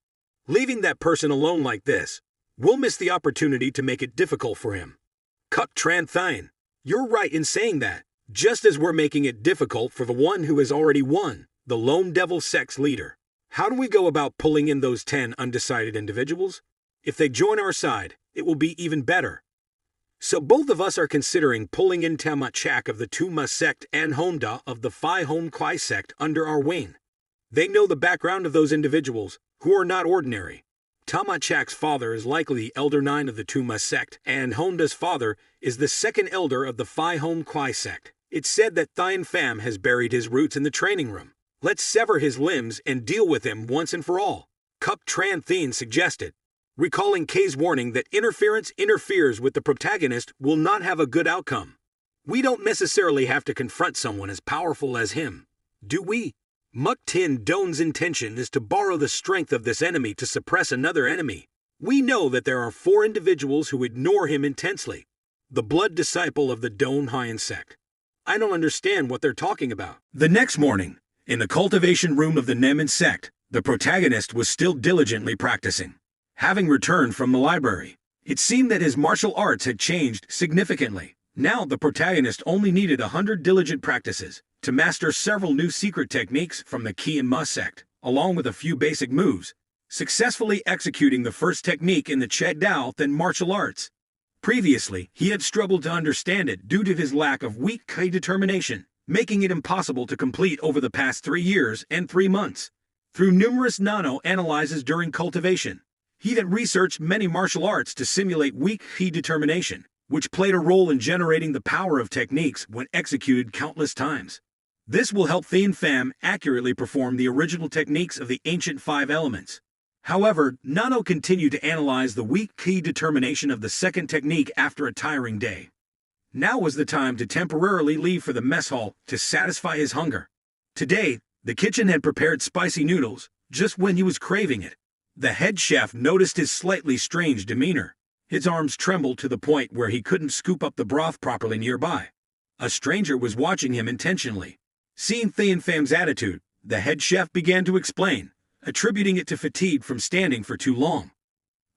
Leaving that person alone like this, we'll miss the opportunity to make it difficult for him. Cup Tran Thien, you're right in saying that, just as we're making it difficult for the one who has already won, the Lone Devil sect's leader. How do we go about pulling in those 10 undecided individuals? If they join our side, it will be even better. So both of us are considering pulling in Tama Chak of the Tuma sect and Honda of the Phi Hon Kwai sect under our wing. They know the background of those individuals, who are not ordinary. Tamachak's father is likely the elder 9 of the Tuma sect, and Honda's father is the second elder of the Phi Hon Kwai sect. It's said that Thien Pham has buried his roots in the training room. Let's sever his limbs and deal with him once and for all, Cup Tran Thien suggested, recalling K's warning that interference interferes with the protagonist will not have a good outcome. We don't necessarily have to confront someone as powerful as him, do we? Muk Tin Don's intention is to borrow the strength of this enemy to suppress another enemy. We know that there are 4 individuals who ignore him intensely. The blood disciple of the Don Hyen sect. I don't understand what they're talking about. The next morning, in the cultivation room of the Nemen sect, the protagonist was still diligently practicing. Having returned from the library, it seemed that his martial arts had changed significantly. Now the protagonist only needed 100 diligent practices to master several new secret techniques from the Ki and Ma sect, along with a few basic moves, successfully executing the first technique in the Che Dao Then martial arts. Previously, he had struggled to understand it due to his lack of weak Ki determination, making it impossible to complete over the past 3 years and 3 months. Through numerous NANO analyses during cultivation, he had researched many martial arts to simulate weak Ki determination, which played a role in generating the power of techniques when executed countless times. This will help Thien Pham accurately perform the original techniques of the ancient 5 elements. However, NANO continued to analyze the weak Ki determination of the second technique after a tiring day. Now was the time to temporarily leave for the mess hall to satisfy his hunger. Today, the kitchen had prepared spicy noodles, just when he was craving it. The head chef noticed his slightly strange demeanor. His arms trembled to the point where he couldn't scoop up the broth properly nearby. A stranger was watching him intentionally. Seeing Thien Pham's attitude, the head chef began to explain, attributing it to fatigue from standing for too long.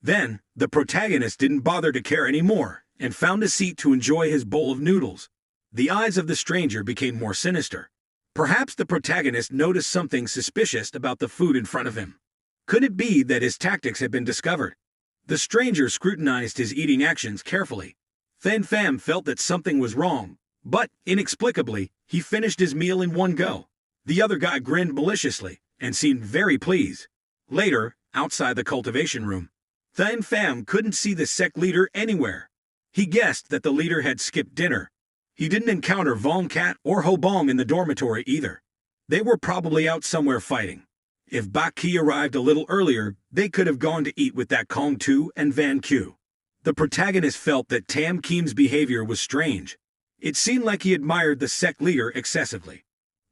Then, the protagonist didn't bother to care anymore, and found a seat to enjoy his bowl of noodles. The eyes of the stranger became more sinister. Perhaps the protagonist noticed something suspicious about the food in front of him. Could it be that his tactics had been discovered? The stranger scrutinized his eating actions carefully. Thien Pham felt that something was wrong, but, inexplicably, he finished his meal in one go. The other guy grinned maliciously, and seemed very pleased. Later, outside the cultivation room, Thien Pham couldn't see the sect leader anywhere. He guessed that the leader had skipped dinner. He didn't encounter Vong Cat or Ho Bong in the dormitory either. They were probably out somewhere fighting. If Bak Ki arrived a little earlier, they could have gone to eat with that Kong Tu and Van Q. The protagonist felt that Tam Kim's behavior was strange. It seemed like he admired the sect leader excessively.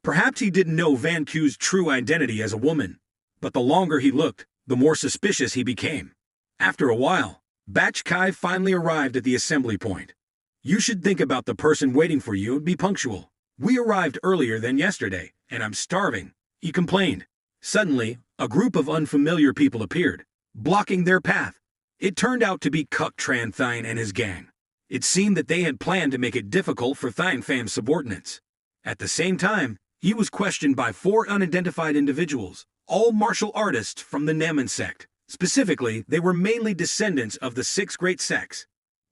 Perhaps he didn't know Van Q's true identity as a woman, but the longer he looked, the more suspicious he became. After a while, Bach Kai finally arrived at the assembly point. You should think about the person waiting for you and be punctual. We arrived earlier than yesterday, and I'm starving, he complained. Suddenly, a group of unfamiliar people appeared, blocking their path. It turned out to be Cup Tran Thien and his gang. It seemed that they had planned to make it difficult for Thien Pham's subordinates. At the same time, he was questioned by 4 unidentified individuals, all martial artists from the Nemen sect. Specifically, they were mainly descendants of the 6 great sects.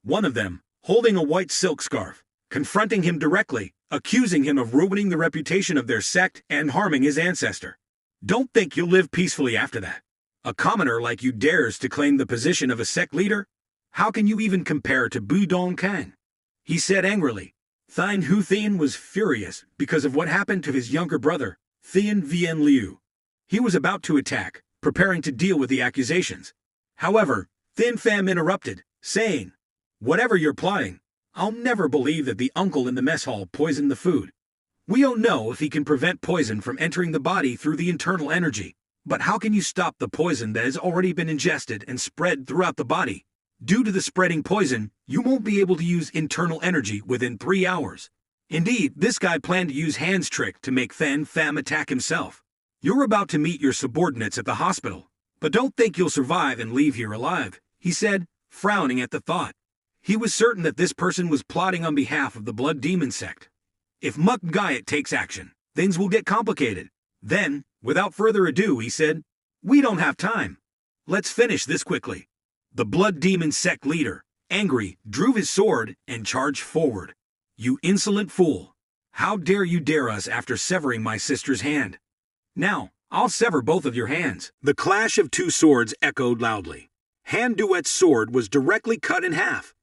One of them, holding a white silk scarf, confronting him directly, accusing him of ruining the reputation of their sect and harming his ancestor. Don't think you'll live peacefully after that. A commoner like you dares to claim the position of a sect leader? How can you even compare to Bu Dong Kang? He said angrily. Thien Hu Thien was furious because of what happened to his younger brother, Thien Vien Liu. He was about to attack, preparing to deal with the accusations. However, Thien Pham interrupted, saying, "Whatever you're plotting, I'll never believe that the uncle in the mess hall poisoned the food. We don't know if he can prevent poison from entering the body through the internal energy, but how can you stop the poison that has already been ingested and spread throughout the body? Due to the spreading poison, you won't be able to use internal energy within 3 hours. Indeed, this guy planned to use Han's trick to make Thien Pham attack himself. You're about to meet your subordinates at the hospital, but don't think you'll survive and leave here alive," he said, frowning at the thought. He was certain that this person was plotting on behalf of the Blood Demon sect. If Muk Gayat takes action, things will get complicated. Then, without further ado, he said, "We don't have time. Let's finish this quickly." The Blood Demon sect leader, angry, drew his sword and charged forward. "You insolent fool! How dare you dare us after severing my sister's hand? Now, I'll sever both of your hands." The clash of two swords echoed loudly. Han Duet's sword was directly cut in half.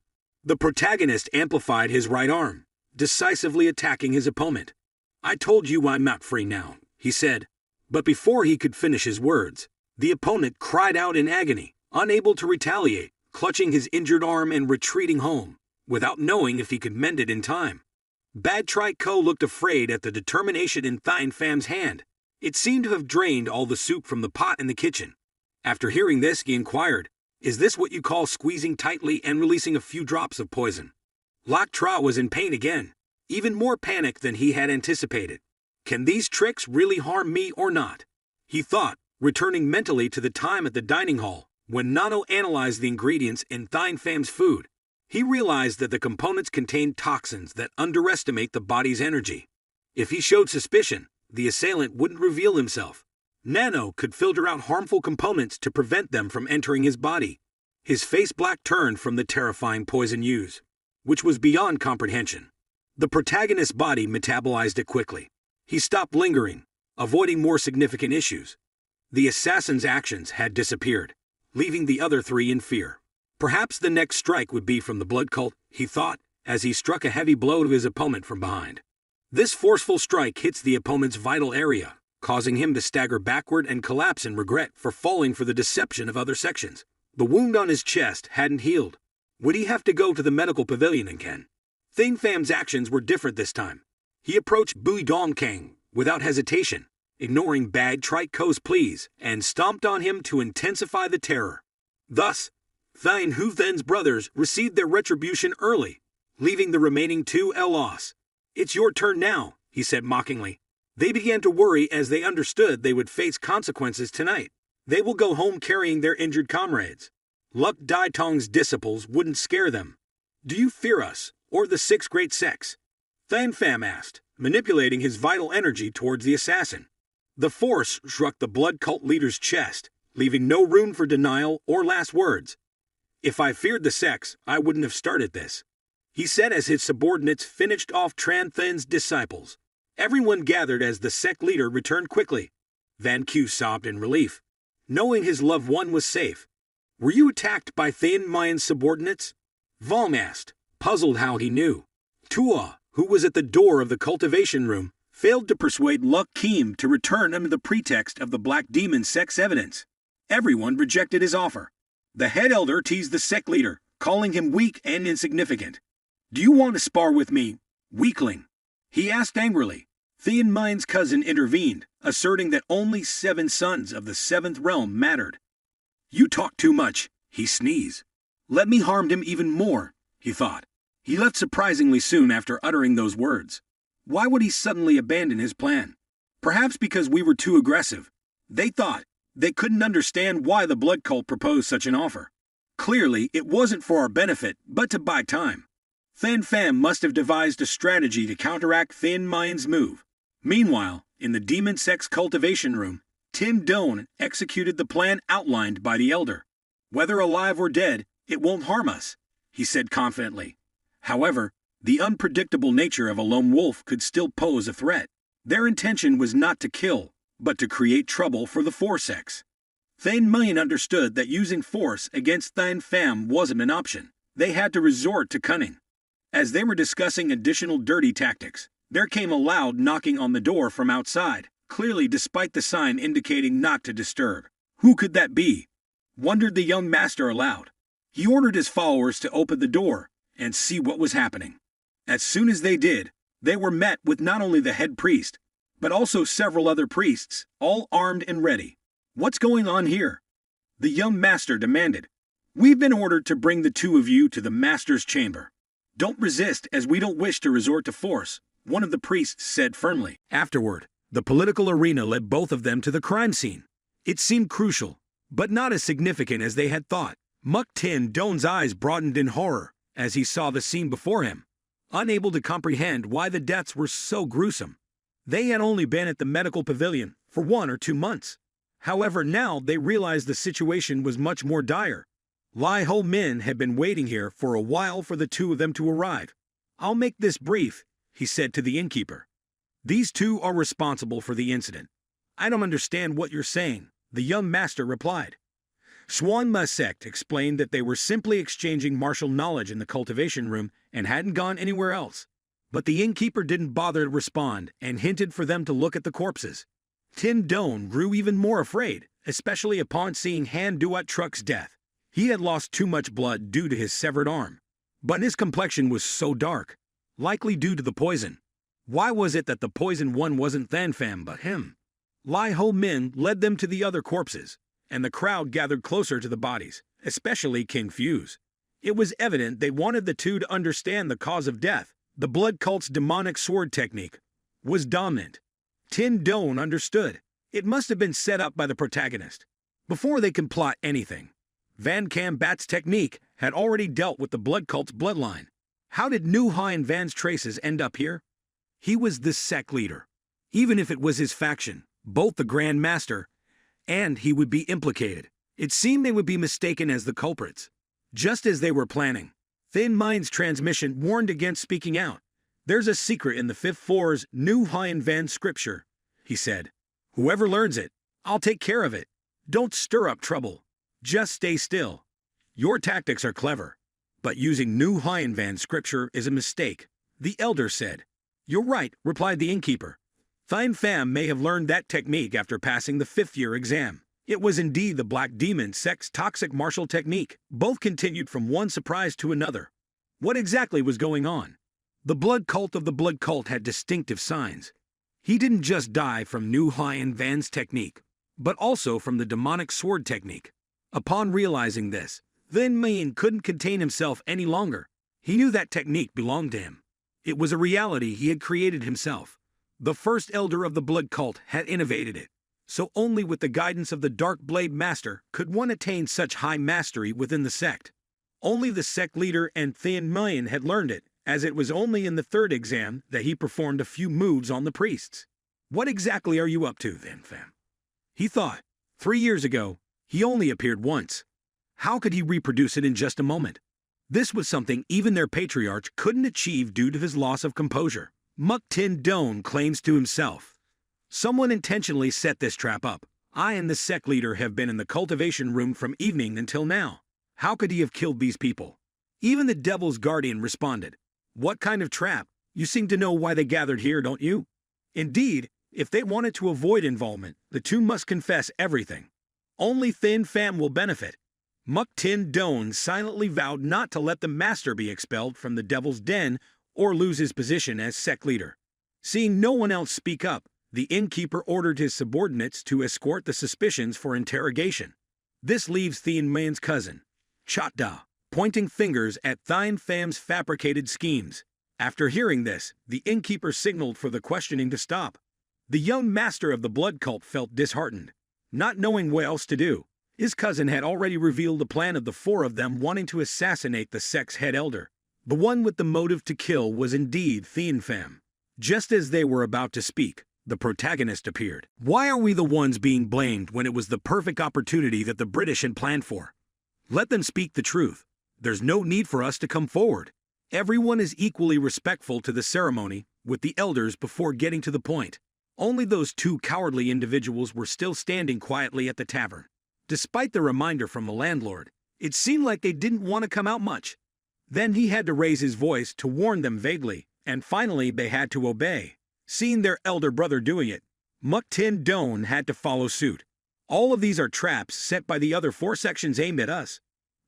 The protagonist amplified his right arm, decisively attacking his opponent. "I told you I'm not free now," he said. But before he could finish his words, the opponent cried out in agony, unable to retaliate, clutching his injured arm and retreating home, without knowing if he could mend it in time. Bad Trike Ko looked afraid at the determination in Thien Pham's hand. It seemed to have drained all the soup from the pot in the kitchen. After hearing this, he inquired, "Is this what you call squeezing tightly and releasing a few drops of poison?" Lak Tra was in pain again, even more panic than he had anticipated. "Can these tricks really harm me or not?" he thought, returning mentally to the time at the dining hall, when NANO analyzed the ingredients in Thien Pham's food. He realized that the components contained toxins that underestimate the body's energy. If he showed suspicion, the assailant wouldn't reveal himself. NANO could filter out harmful components to prevent them from entering his body. His face black turned from the terrifying poison used, which was beyond comprehension. The protagonist's body metabolized it quickly. He stopped lingering, avoiding more significant issues. The assassin's actions had disappeared, leaving the other three in fear. Perhaps the next strike would be from the blood cult, he thought, as he struck a heavy blow to his opponent from behind. This forceful strike hits the opponent's vital area, causing him to stagger backward and collapse in regret for falling for the deception of other sections. The wound on his chest hadn't healed. Would he have to go to the medical pavilion again? Thien Pham's actions were different this time. He approached Bui Dong Kang without hesitation, ignoring Bad Trike Ko's pleas, and stomped on him to intensify the terror. Thus, Thien Hu Then's brothers received their retribution early, leaving the remaining two at loss. "It's your turn now," he said mockingly. They began to worry as they understood they would face consequences tonight. They will go home carrying their injured comrades. Luk Dai Tong's disciples wouldn't scare them. "Do you fear us, or the six great sects?" Thien Pham asked, manipulating his vital energy towards the assassin. The force struck the blood cult leader's chest, leaving no room for denial or last words. "If I feared the sects, I wouldn't have started this," he said as his subordinates finished off Tran Then's disciples. Everyone gathered as the sect leader returned quickly. Van Q sobbed in relief, knowing his loved one was safe. "Were you attacked by Thien Mayan's subordinates?" Vong asked, puzzled how he knew. Tua, who was at the door of the cultivation room, failed to persuade Luk Keem to return under the pretext of the Black Demon sect's evidence. Everyone rejected his offer. The head elder teased the sect leader, calling him weak and insignificant. "Do you want to spar with me, weakling?" he asked angrily. Thien Mayan's cousin intervened, asserting that only 7 sons of the 7th realm mattered. "You talk too much," he sneezed. "Let me harm him even more," he thought. He left surprisingly soon after uttering those words. Why would he suddenly abandon his plan? Perhaps because we were too aggressive. They thought. They couldn't understand why the blood cult proposed such an offer. Clearly, it wasn't for our benefit, but to buy time. Thien Pham must have devised a strategy to counteract Thien Mayan's move. Meanwhile, in the Demon Sect's cultivation room, Tim Doan executed the plan outlined by the elder. "Whether alive or dead, it won't harm us," he said confidently. However, the unpredictable nature of a lone wolf could still pose a threat. Their intention was not to kill, but to create trouble for the four sects. Thien Mayan understood that using force against Thien Pham wasn't an option. They had to resort to cunning. As they were discussing additional dirty tactics, there came a loud knocking on the door from outside, clearly despite the sign indicating not to disturb. Who could that be? Wondered the young master aloud. He ordered his followers to open the door and see what was happening. As soon as they did, they were met with not only the head priest, but also several other priests, all armed and ready. "What's going on here?" the young master demanded. "We've been ordered to bring the two of you to the master's chamber. Don't resist, as we don't wish to resort to force," one of the priests said firmly. Afterward, the political arena led both of them to the crime scene. It seemed crucial, but not as significant as they had thought. Muk Tin Doan's eyes broadened in horror as he saw the scene before him, unable to comprehend why the deaths were so gruesome. They had only been at the medical pavilion for 1 or 2 months. However, now they realized the situation was much more dire. Lai Ho Min had been waiting here for a while for the two of them to arrive. "I'll make this brief," he said to the innkeeper. "These two are responsible for the incident. I don't understand what you're saying, the young master replied. Swanma sect explained that they were simply exchanging martial knowledge in the cultivation room and hadn't gone anywhere else. But the innkeeper didn't bother to respond and hinted for them to look at the corpses. Tin Don grew even more afraid, especially upon seeing Han Duat Truck's death. He had lost too much blood due to his severed arm. But his complexion was so dark, likely due to the poison. Why was it that the poisoned one wasn't Than Pham but him? Lai Ho Min led them to the other corpses, and the crowd gathered closer to the bodies, especially King Fuse. It was evident they wanted the two to understand the cause of death. The blood cult's demonic sword technique was dominant. Tin Don understood. It must have been set up by the protagonist. Before they could plot anything, Van Cam Bat's technique had already dealt with the blood cult's bloodline. How did Nu Hien Van's traces end up here? He was the sect leader. Even if it was his faction, both the Grand Master and he would be implicated. It seemed they would be mistaken as the culprits. Just as they were planning, Thin Mind's transmission warned against speaking out. There's a secret in the fifth floor's Nu Hien Van scripture, he said. Whoever learns it, I'll take care of it. Don't stir up trouble. Just stay still. Your tactics are clever, but using Nu Hien Van scripture is a mistake, the elder said. You're right, replied the innkeeper. Than Pham may have learned that technique after passing the fifth-year exam. It was indeed the Black Demon sect's toxic martial technique. Both continued from one surprise to another. What exactly was going on? The blood cult of the blood cult had distinctive signs. He didn't just die from Nu Hien Van's technique, but also from the demonic sword technique. Upon realizing this, Thin Min couldn't contain himself any longer. He knew that technique belonged to him. It was a reality he had created himself. The first elder of the blood cult had innovated it, so only with the guidance of the Dark Blade Master could one attain such high mastery within the sect. Only the sect leader and Thin Min had learned it, as it was only in the third exam that he performed a few moves on the priests. What exactly are you up to, Than Pham? He thought. 3 years ago, he only appeared once. How could he reproduce it in just a moment? This was something even their patriarch couldn't achieve due to his loss of composure. Muk Tin Don claims to himself. Someone intentionally set this trap up. I and the sect leader have been in the cultivation room from evening until now. How could he have killed these people? Even the Devil's Guardian responded. What kind of trap? You seem to know why they gathered here, don't you? Indeed, if they wanted to avoid involvement, the two must confess everything. Only Thin Pham will benefit. Muk Tin Don silently vowed not to let the master be expelled from the Devil's Den or lose his position as sect leader. Seeing no one else speak up, the innkeeper ordered his subordinates to escort the suspicions for interrogation. This leaves Thin Min's cousin, Chatda, pointing fingers at Thin Pham's fabricated schemes. After hearing this, the innkeeper signaled for the questioning to stop. The young master of the blood cult felt disheartened, not knowing what else to do. His cousin had already revealed the plan of the four of them wanting to assassinate the sect's head elder. The one with the motive to kill was indeed Thin Pham. Just as they were about to speak, the protagonist appeared. Why are we the ones being blamed when it was the perfect opportunity that the British had planned for? Let them speak the truth. There's no need for us to come forward. Everyone is equally respectful to the ceremony, with the elders before getting to the point. Only those two cowardly individuals were still standing quietly at the tavern. Despite the reminder from the landlord, it seemed like they didn't want to come out much. Then he had to raise his voice to warn them vaguely, and finally they had to obey. Seeing their elder brother doing it, Muk Tin Don had to follow suit. All of these are traps set by the other four sections aimed at us.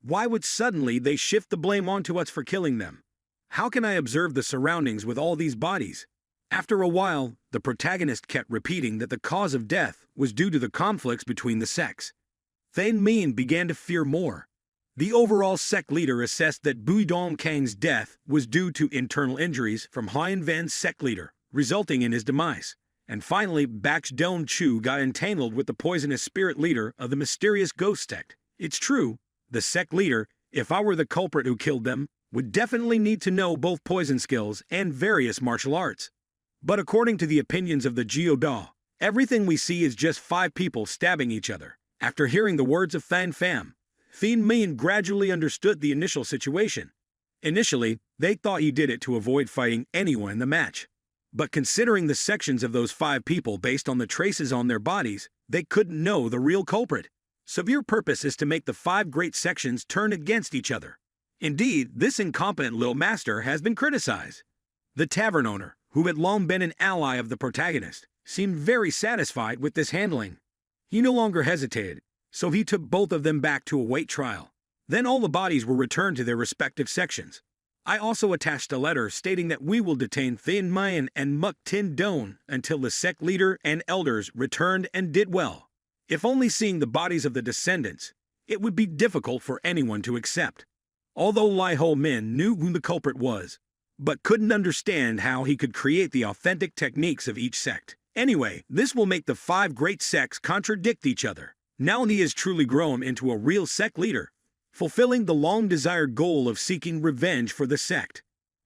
Why would suddenly they shift the blame onto us for killing them? How can I observe the surroundings with all these bodies? After a while, the protagonist kept repeating that the cause of death was due to the conflicts between the sects. Thin Min began to fear more. The overall sect leader assessed that Bui Dong Kang's death was due to internal injuries from Hien Van's sect leader, resulting in his demise. And finally, Bax Don Chu got entangled with the poisonous spirit leader of the mysterious ghost sect. It's true, the sect leader, if I were the culprit who killed them, would definitely need to know both poison skills and various martial arts. But according to the opinions of the Geodaw, everything we see is just 5 people stabbing each other. After hearing the words of Thin Pham, Thin Min gradually understood the initial situation. Initially, they thought he did it to avoid fighting anyone in the match. But considering the sections of those 5 people based on the traces on their bodies, they couldn't know the real culprit. So your purpose is to make the 5 great sections turn against each other. Indeed, this incompetent little master has been criticized. The tavern owner, who had long been an ally of the protagonist, seemed very satisfied with this handling. He no longer hesitated, so he took both of them back to await trial. Then all the bodies were returned to their respective sections. I also attached a letter stating that we will detain Thin Mayan and Muk Tin Don until the sect leader and elders returned and did well. If only seeing the bodies of the descendants, it would be difficult for anyone to accept. Although Lai Ho Min knew who the culprit was, but couldn't understand how he could create the authentic techniques of each sect. Anyway, this will make the 5 great sects contradict each other. Now he has truly grown into a real sect leader, fulfilling the long-desired goal of seeking revenge for the sect.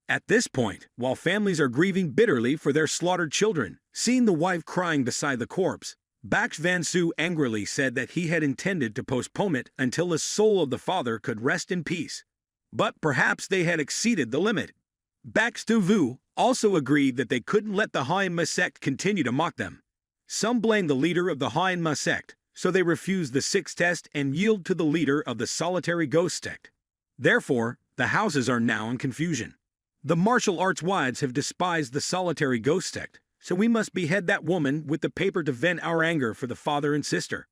At this point, while families are grieving bitterly for their slaughtered children, seeing the wife crying beside the corpse, Bax Van Su angrily said that he had intended to postpone it until the soul of the father could rest in peace. But perhaps they had exceeded the limit. Bax Tu Vu also agreed that they couldn't let the Hainma sect continue to mock them. Some blamed the leader of the Hainma sect, so they refused the 6th test and yield to the leader of the solitary ghost sect. Therefore, the houses are now in confusion. The martial arts wives have despised the solitary ghost sect, so we must behead that woman with the paper to vent our anger for the father and sister.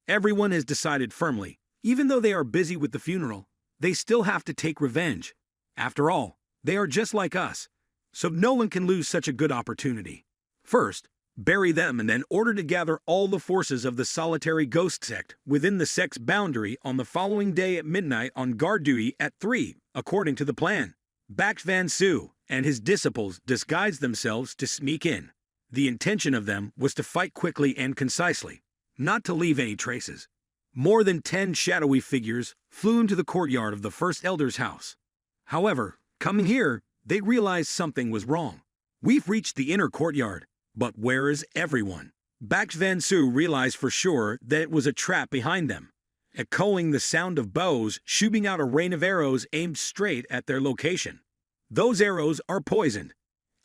Everyone has decided firmly, even though they are busy with the funeral, they still have to take revenge. After all, they are just like us, so no one can lose such a good opportunity. First, bury them and then order to gather all the forces of the solitary ghost sect within the sect's boundary on the following day at midnight on guard duty at 3, according to the plan. Bax Van Su and his disciples disguised themselves to sneak in. The intention of them was to fight quickly and concisely, not to leave any traces. More than 10 shadowy figures flew into the courtyard of the first elder's house. However, coming here, they realized something was wrong. We've reached the inner courtyard, but where is everyone? Bax Van Su realized for sure that it was a trap behind them, echoing the sound of bows shooting out a rain of arrows aimed straight at their location. Those arrows are poisoned.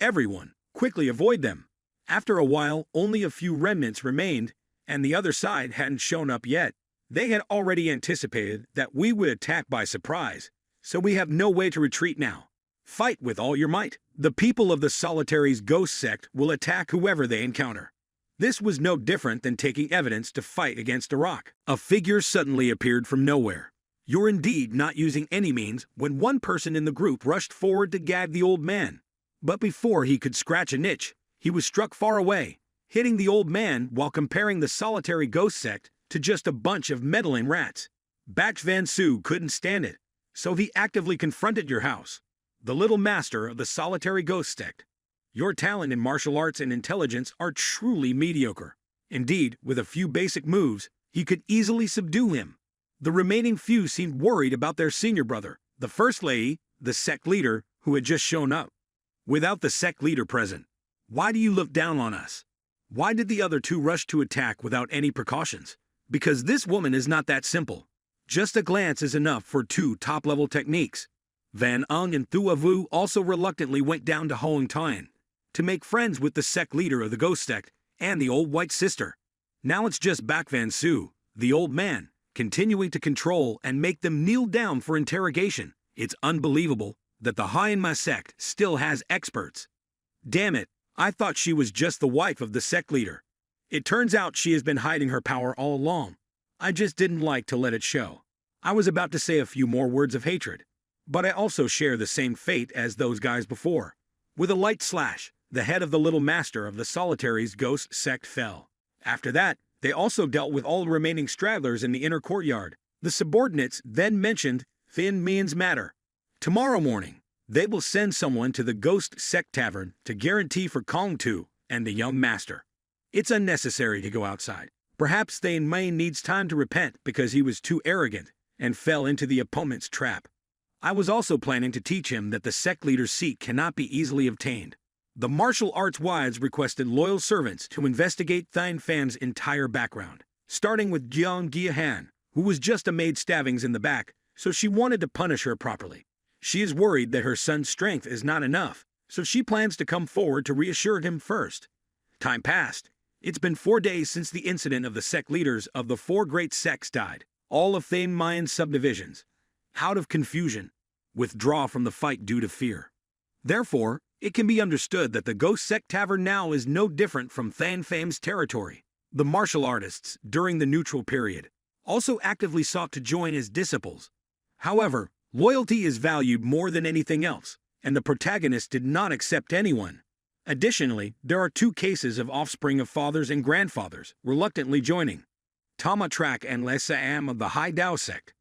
Everyone, quickly avoid them. After a while, only a few remnants remained, and the other side hadn't shown up yet. They had already anticipated that we would attack by surprise, so we have no way to retreat now. Fight with all your might. The people of the Solitary's ghost sect will attack whoever they encounter. This was no different than taking evidence to fight against a rock. A figure suddenly appeared from nowhere. You're indeed not using any means when one person in the group rushed forward to gag the old man. But before he could scratch an itch, he was struck far away, hitting the old man while comparing the Solitary ghost sect to just a bunch of meddling rats. Bax Van Su couldn't stand it, so he actively confronted your house, the little master of the Solitary ghost sect. Your talent in martial arts and intelligence are truly mediocre. Indeed, with a few basic moves, he could easily subdue him. The remaining few seemed worried about their senior brother, the first lady, the sect leader, who had just shown up. Without the sect leader present, why do you look down on us? Why did the other two rush to attack without any precautions? Because this woman is not that simple. Just a glance is enough for 2 top-level techniques. Van Ung and Thua Vu also reluctantly went down to Hoang Tien to make friends with the sect leader of the ghost sect and the old white sister. Now it's just Bax Van Su, the old man, continuing to control and make them kneel down for interrogation. It's unbelievable that the Hainma sect still has experts. Damn it, I thought she was just the wife of the sect leader. It turns out she has been hiding her power all along. I just didn't like to let it show. I was about to say a few more words of hatred, but I also share the same fate as those guys before. With a light slash, the head of the little master of the Solitary's ghost sect fell. After that, they also dealt with all the remaining stragglers in the inner courtyard. The subordinates then mentioned Thin Mian's matter. Tomorrow morning, they will send someone to the ghost sect tavern to guarantee for Kong Tu and the young master. It's unnecessary to go outside. Perhaps Thin Mian needs time to repent because he was too arrogant and fell into the opponent's trap. I was also planning to teach him that the sect leader's seat cannot be easily obtained. The martial arts wives requested loyal servants to investigate Thine Fan's entire background, starting with Jiang Giahan, who was just a maid stabbings in the back, so she wanted to punish her properly. She is worried that her son's strength is not enough, so she plans to come forward to reassure him first. Time passed. It's been 4 days since the incident of the sect leaders of the 4 great sects died, all of famed Mayan subdivisions. Out of confusion, withdraw from the fight due to fear. Therefore, it can be understood that the Ghost Sect Tavern now is no different from Than Fam's territory. The martial artists, during the neutral period, also actively sought to join as disciples. However, loyalty is valued more than anything else, and the protagonist did not accept anyone. Additionally, there are 2 cases of offspring of fathers and grandfathers reluctantly joining. Tama Trak and Lesa Am of the High Dao sect.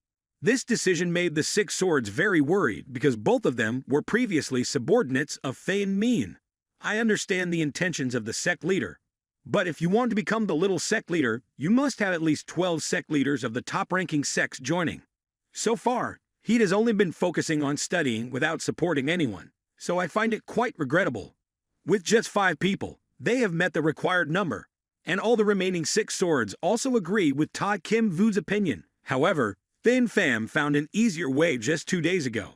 This decision made the 6 Swords very worried because both of them were previously subordinates of Fain Min. I understand the intentions of the sect leader, but if you want to become the little sect leader, you must have at least 12 sect leaders of the top-ranking sects joining. So far, he has only been focusing on studying without supporting anyone, so I find it quite regrettable. With just 5 people, they have met the required number, and all the remaining 6 Swords also agree with Ta Kim Vu's opinion. However, Thin Pham found an easier way just 2 days ago.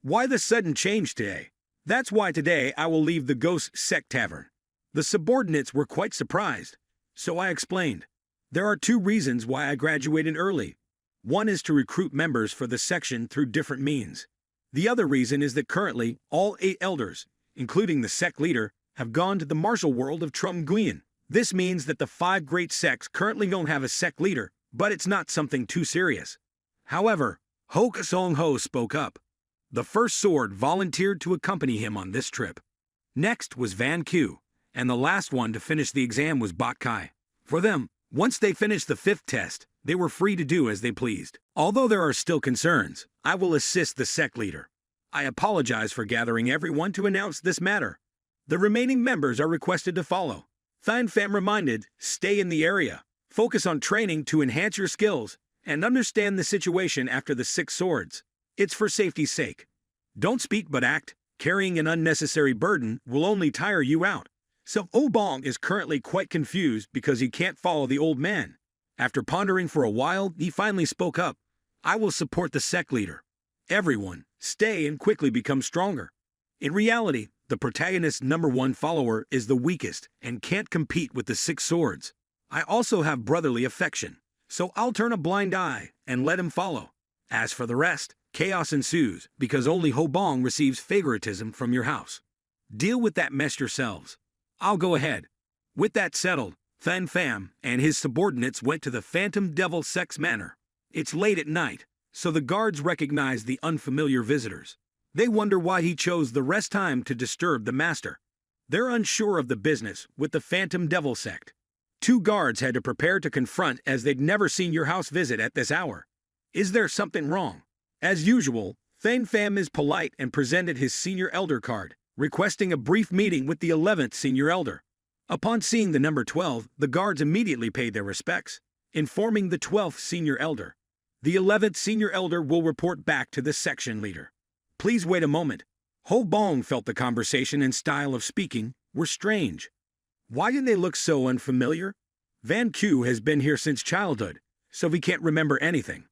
Why the sudden change today? That's why today I will leave the Ghost Sect Tavern. The subordinates were quite surprised, so I explained. There are 2 reasons why I graduated early. One is to recruit members for the section through different means. The other reason is that currently all 8 elders, including the sect leader, have gone to the martial world of Trum Nguyen. This means that the 5 great sects currently don't have a sect leader, but it's not something too serious. However, Ho Song Ho spoke up. The first sword volunteered to accompany him on this trip. Next was Van Q, and the last one to finish the exam was Bok Kai. For them, once they finished the 5th test, they were free to do as they pleased. Although there are still concerns, I will assist the sect leader. I apologize for gathering everyone to announce this matter. The remaining members are requested to follow. Thin Pham reminded, stay in the area, focus on training to enhance your skills, and understand the situation after the 6 Swords. It's for safety's sake. Don't speak but act. Carrying an unnecessary burden will only tire you out. So Obong is currently quite confused because he can't follow the old man. After pondering for a while, he finally spoke up. I will support the sect leader. Everyone, stay and quickly become stronger. In reality, the protagonist's #1 follower is the weakest and can't compete with the 6 Swords. I also have brotherly affection, so I'll turn a blind eye and let him follow. As for the rest, chaos ensues because only Hobong receives favoritism from your house. Deal with that mess yourselves. I'll go ahead. With that settled, Thin Pham and his subordinates went to the Phantom Devil Sex Manor. It's late at night, so the guards recognize the unfamiliar visitors. They wonder why he chose the rest time to disturb the master. They're unsure of the business with the Phantom Devil sect. 2 guards had to prepare to confront as they'd never seen your house visit at this hour. Is there something wrong? As usual, Thin Pham is polite and presented his senior elder card, requesting a brief meeting with the 11th senior elder. Upon seeing the number 12, the guards immediately paid their respects, informing the 12th senior elder. The 11th senior elder will report back to the section leader. Please wait a moment. Ho Bong felt the conversation and style of speaking were strange. Why did they look so unfamiliar? Van Q has been here since childhood, so he can't remember anything.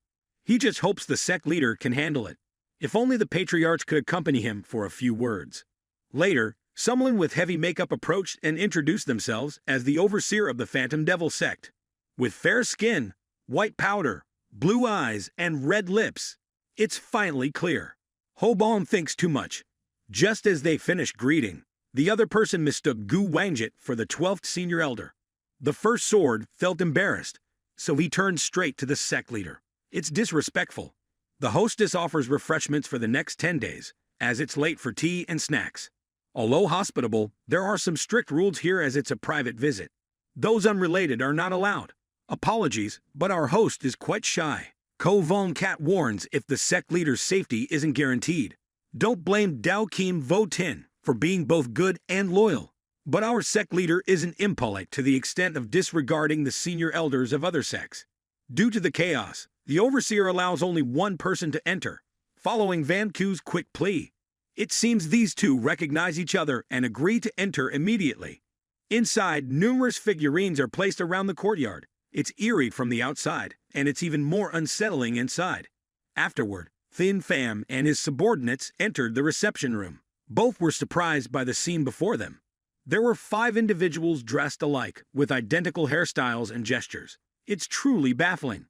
He just hopes the sect leader can handle it. If only the patriarchs could accompany him for a few words. Later, someone with heavy makeup approached and introduced themselves as the overseer of the Phantom Devil sect. With fair skin, white powder, blue eyes, and red lips, it's finally clear. Ho Bong thinks too much. Just as they finished greeting, the other person mistook Gu Wangjit for the 12th senior elder. The first sword felt embarrassed, so he turned straight to the sect leader. It's disrespectful. The hostess offers refreshments for the next 10 days, as it's late for tea and snacks. Although hospitable, there are some strict rules here as it's a private visit. Those unrelated are not allowed. Apologies, but our host is quite shy. Ko Von Kat warns if the sect leader's safety isn't guaranteed. Don't blame Dao Kim Vo Tin for being both good and loyal. But our sect leader isn't impolite to the extent of disregarding the senior elders of other sects. Due to the chaos, the overseer allows only one person to enter, following Van Q's quick plea. It seems these 2 recognize each other and agree to enter immediately. Inside, numerous figurines are placed around the courtyard. It's eerie from the outside, and it's even more unsettling inside. Afterward, Thin Pham and his subordinates entered the reception room. Both were surprised by the scene before them. There were 5 individuals dressed alike, with identical hairstyles and gestures. It's truly baffling.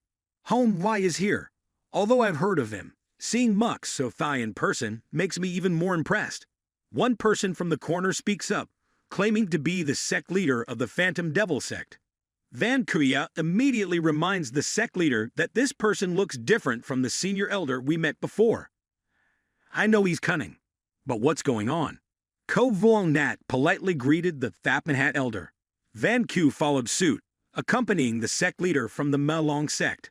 Manhwa is here. Although I've heard of him, seeing Muk So Thai in person makes me even more impressed. One person from the corner speaks up, claiming to be the sect leader of the Phantom Devil sect. Van Kuya immediately reminds the sect leader that this person looks different from the senior elder we met before. I know he's cunning, but what's going on? Ko Vuong Nat politely greeted the Thapman Hat elder. Van Q followed suit, accompanying the sect leader from the Melong sect.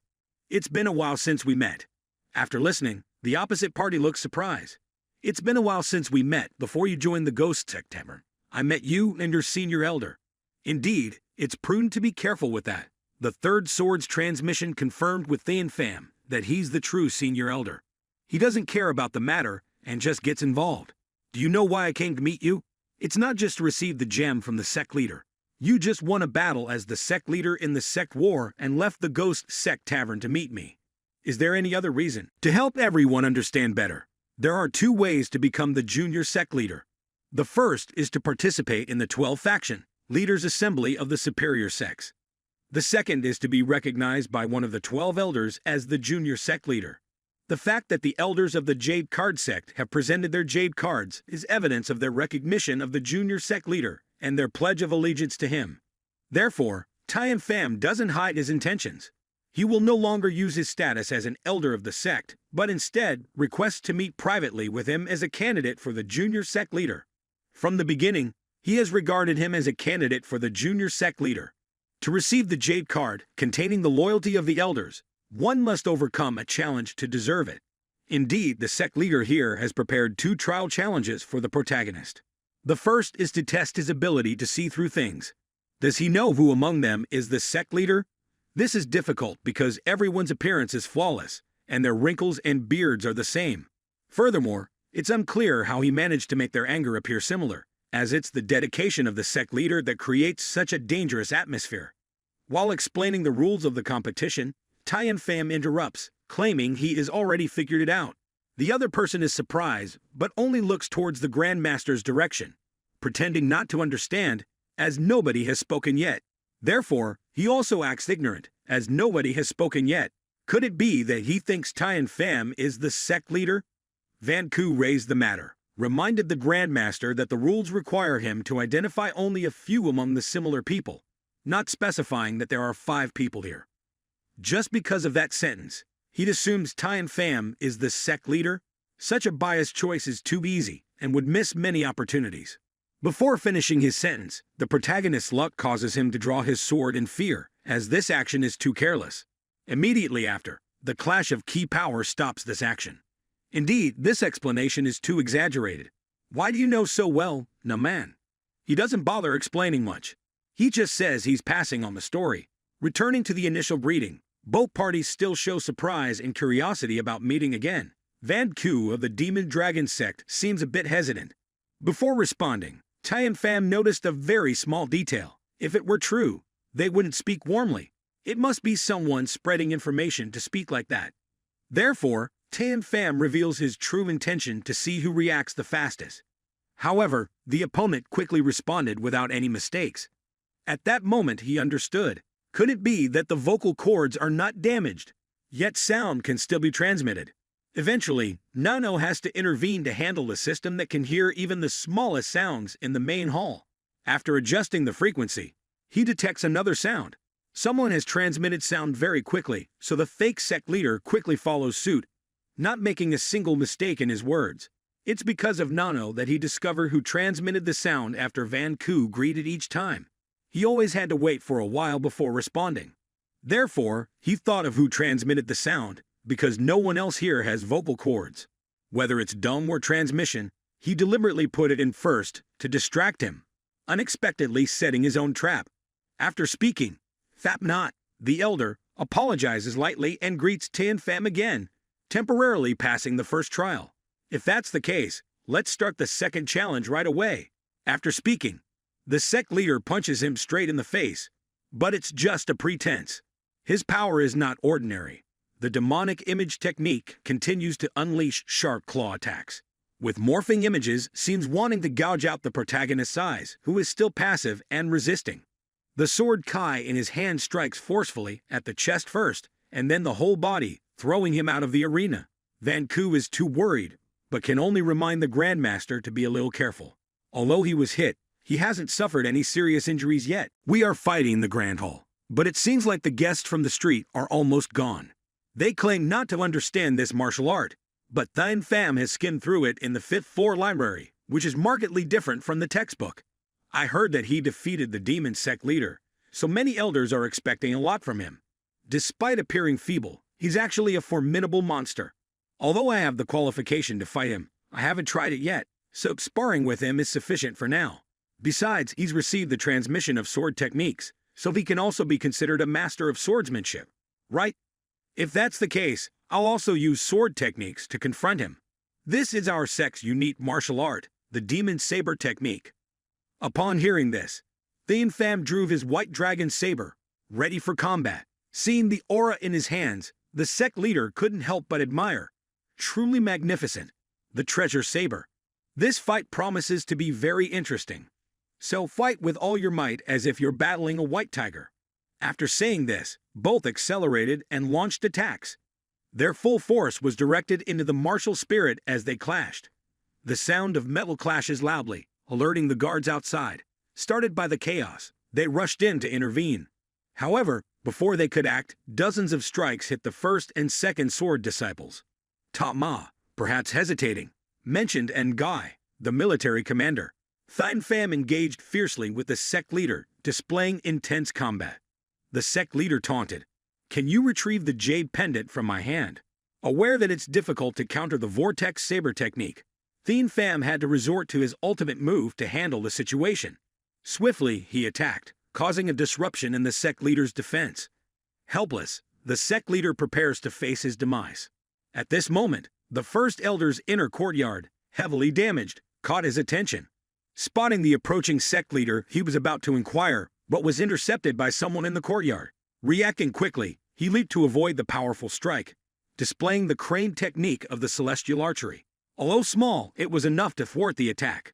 It's been a while since we met. After listening, the opposite party looks surprised. It's been a while since we met before you joined the Ghost Sect Tavern. I met you and your senior elder. Indeed, it's prudent to be careful with that. The third sword's transmission confirmed with Thayan Pham that he's the true senior elder. He doesn't care about the matter and just gets involved. Do you know why I came to meet you? It's not just to receive the gem from the sect leader. You just won a battle as the sect leader in the sect war and left the Ghost Sect Tavern to meet me. Is there any other reason? To help everyone understand better, there are 2 ways to become the junior sect leader. The first is to participate in the 12 faction leaders assembly of the superior sects. The second is to be recognized by one of the 12 elders as the junior sect leader. The fact that the elders of the Jade Card sect have presented their Jade cards is evidence of their recognition of the junior sect leader and their pledge of allegiance to him. Therefore, Thayan Pham doesn't hide his intentions. He will no longer use his status as an elder of the sect, but instead requests to meet privately with him as a candidate for the junior sect leader. From the beginning, he has regarded him as a candidate for the junior sect leader. To receive the Jade card containing the loyalty of the elders, one must overcome a challenge to deserve it. Indeed, the sect leader here has prepared 2 trial challenges for the protagonist. The first is to test his ability to see through things. Does he know who among them is the sect leader? This is difficult because everyone's appearance is flawless, and their wrinkles and beards are the same. Furthermore, it's unclear how he managed to make their anger appear similar, as it's the dedication of the sect leader that creates such a dangerous atmosphere. While explaining the rules of the competition, Thayan Pham interrupts, claiming he has already figured it out. The other person is surprised, but only looks towards the Grandmaster's direction, pretending not to understand, as nobody has spoken yet. Therefore, he also acts ignorant, as nobody has spoken yet. Could it be that he thinks Thayan Pham is the sect leader? Van Ku raised the matter, reminded the Grandmaster that the rules require him to identify only a few among the similar people, not specifying that there are 5 people here. Just because of that sentence, he assumes Thayan Pham is the sect leader. Such a biased choice is too easy and would miss many opportunities. Before finishing his sentence, the protagonist's luck causes him to draw his sword in fear, as this action is too careless. Immediately after, the clash of key power stops this action. Indeed, this explanation is too exaggerated. Why do you know so well, Naman? He doesn't bother explaining much. He just says he's passing on the story. Returning to the initial greeting, both parties still show surprise and curiosity about meeting again. Van Ku of the Demon Dragon sect seems a bit hesitant. Before responding, Thayan Pham noticed a very small detail. If it were true, they wouldn't speak warmly. It must be someone spreading information to speak like that. Therefore, Thayan Pham reveals his true intention to see who reacts the fastest. However, the opponent quickly responded without any mistakes. At that moment he understood. Could it be that the vocal cords are not damaged, yet sound can still be transmitted? Eventually, NANO has to intervene to handle a system that can hear even the smallest sounds in the main hall. After adjusting the frequency, he detects another sound. Someone has transmitted sound very quickly, so the fake sect leader quickly follows suit, not making a single mistake in his words. It's because of NANO that he discovered who transmitted the sound after Van Ku greeted each time. He always had to wait for a while before responding. Therefore, he thought of who transmitted the sound, because no one else here has vocal cords. Whether it's dumb or transmission, he deliberately put it in first to distract him, unexpectedly setting his own trap. After speaking, Thapnot, the elder, apologizes lightly and greets Thayan Pham again, temporarily passing the first trial. If that's the case, let's start the second challenge right away. After speaking, the sect leader punches him straight in the face, but it's just a pretense. His power is not ordinary. The demonic image technique continues to unleash sharp claw attacks. with morphing images, seems wanting to gouge out the protagonist's eyes, who is still passive and resisting. The sword Kai in his hand strikes forcefully at the chest first, and then the whole body, throwing him out of the arena. Van Ku is too worried, but can only remind the Grandmaster to be a little careful. Although he was hit, he hasn't suffered any serious injuries yet. We are fighting the Grand Hall, but it seems like the guests from the street are almost gone. They claim not to understand this martial art, but Thien Pham has skimmed through it in the 5th floor library, which is markedly different from the textbook. I heard that he defeated the demon sect leader, so many elders are expecting a lot from him. Despite appearing feeble, he's actually a formidable monster. Although I have the qualification to fight him, I haven't tried it yet, so sparring with him is sufficient for now. Besides, he's received the transmission of sword techniques, so he can also be considered a master of swordsmanship, right? If that's the case, I'll also use sword techniques to confront him. This is our sect's unique martial art, the Demon Saber technique. Upon hearing this, Thien Pham drew his white dragon saber, ready for combat. Seeing the aura in his hands, the sect leader couldn't help but admire. Truly magnificent, the treasure saber. This fight promises to be very interesting. So fight with all your might as if you're battling a white tiger. After saying this, both accelerated and launched attacks. Their full force was directed into the martial spirit as they clashed. The sound of metal clashes loudly, alerting the guards outside. Started by the chaos, they rushed in to intervene. However, before they could act, dozens of strikes hit the first and second sword disciples. Ta Ma, perhaps hesitating, mentioned Ngai, the military commander. Thien Pham engaged fiercely with the sect leader, displaying intense combat. The sect leader taunted, "Can you retrieve the jade pendant from my hand?" Aware that it's difficult to counter the vortex saber technique, Thien Pham had to resort to his ultimate move to handle the situation. Swiftly, he attacked, causing a disruption in the sect leader's defense. Helpless, the sect leader prepares to face his demise. At this moment, the first elder's inner courtyard, heavily damaged, caught his attention. Spotting the approaching sect leader, he was about to inquire, but was intercepted by someone in the courtyard. Reacting quickly, he leaped to avoid the powerful strike, displaying the crane technique of the celestial archery. Although small, it was enough to thwart the attack.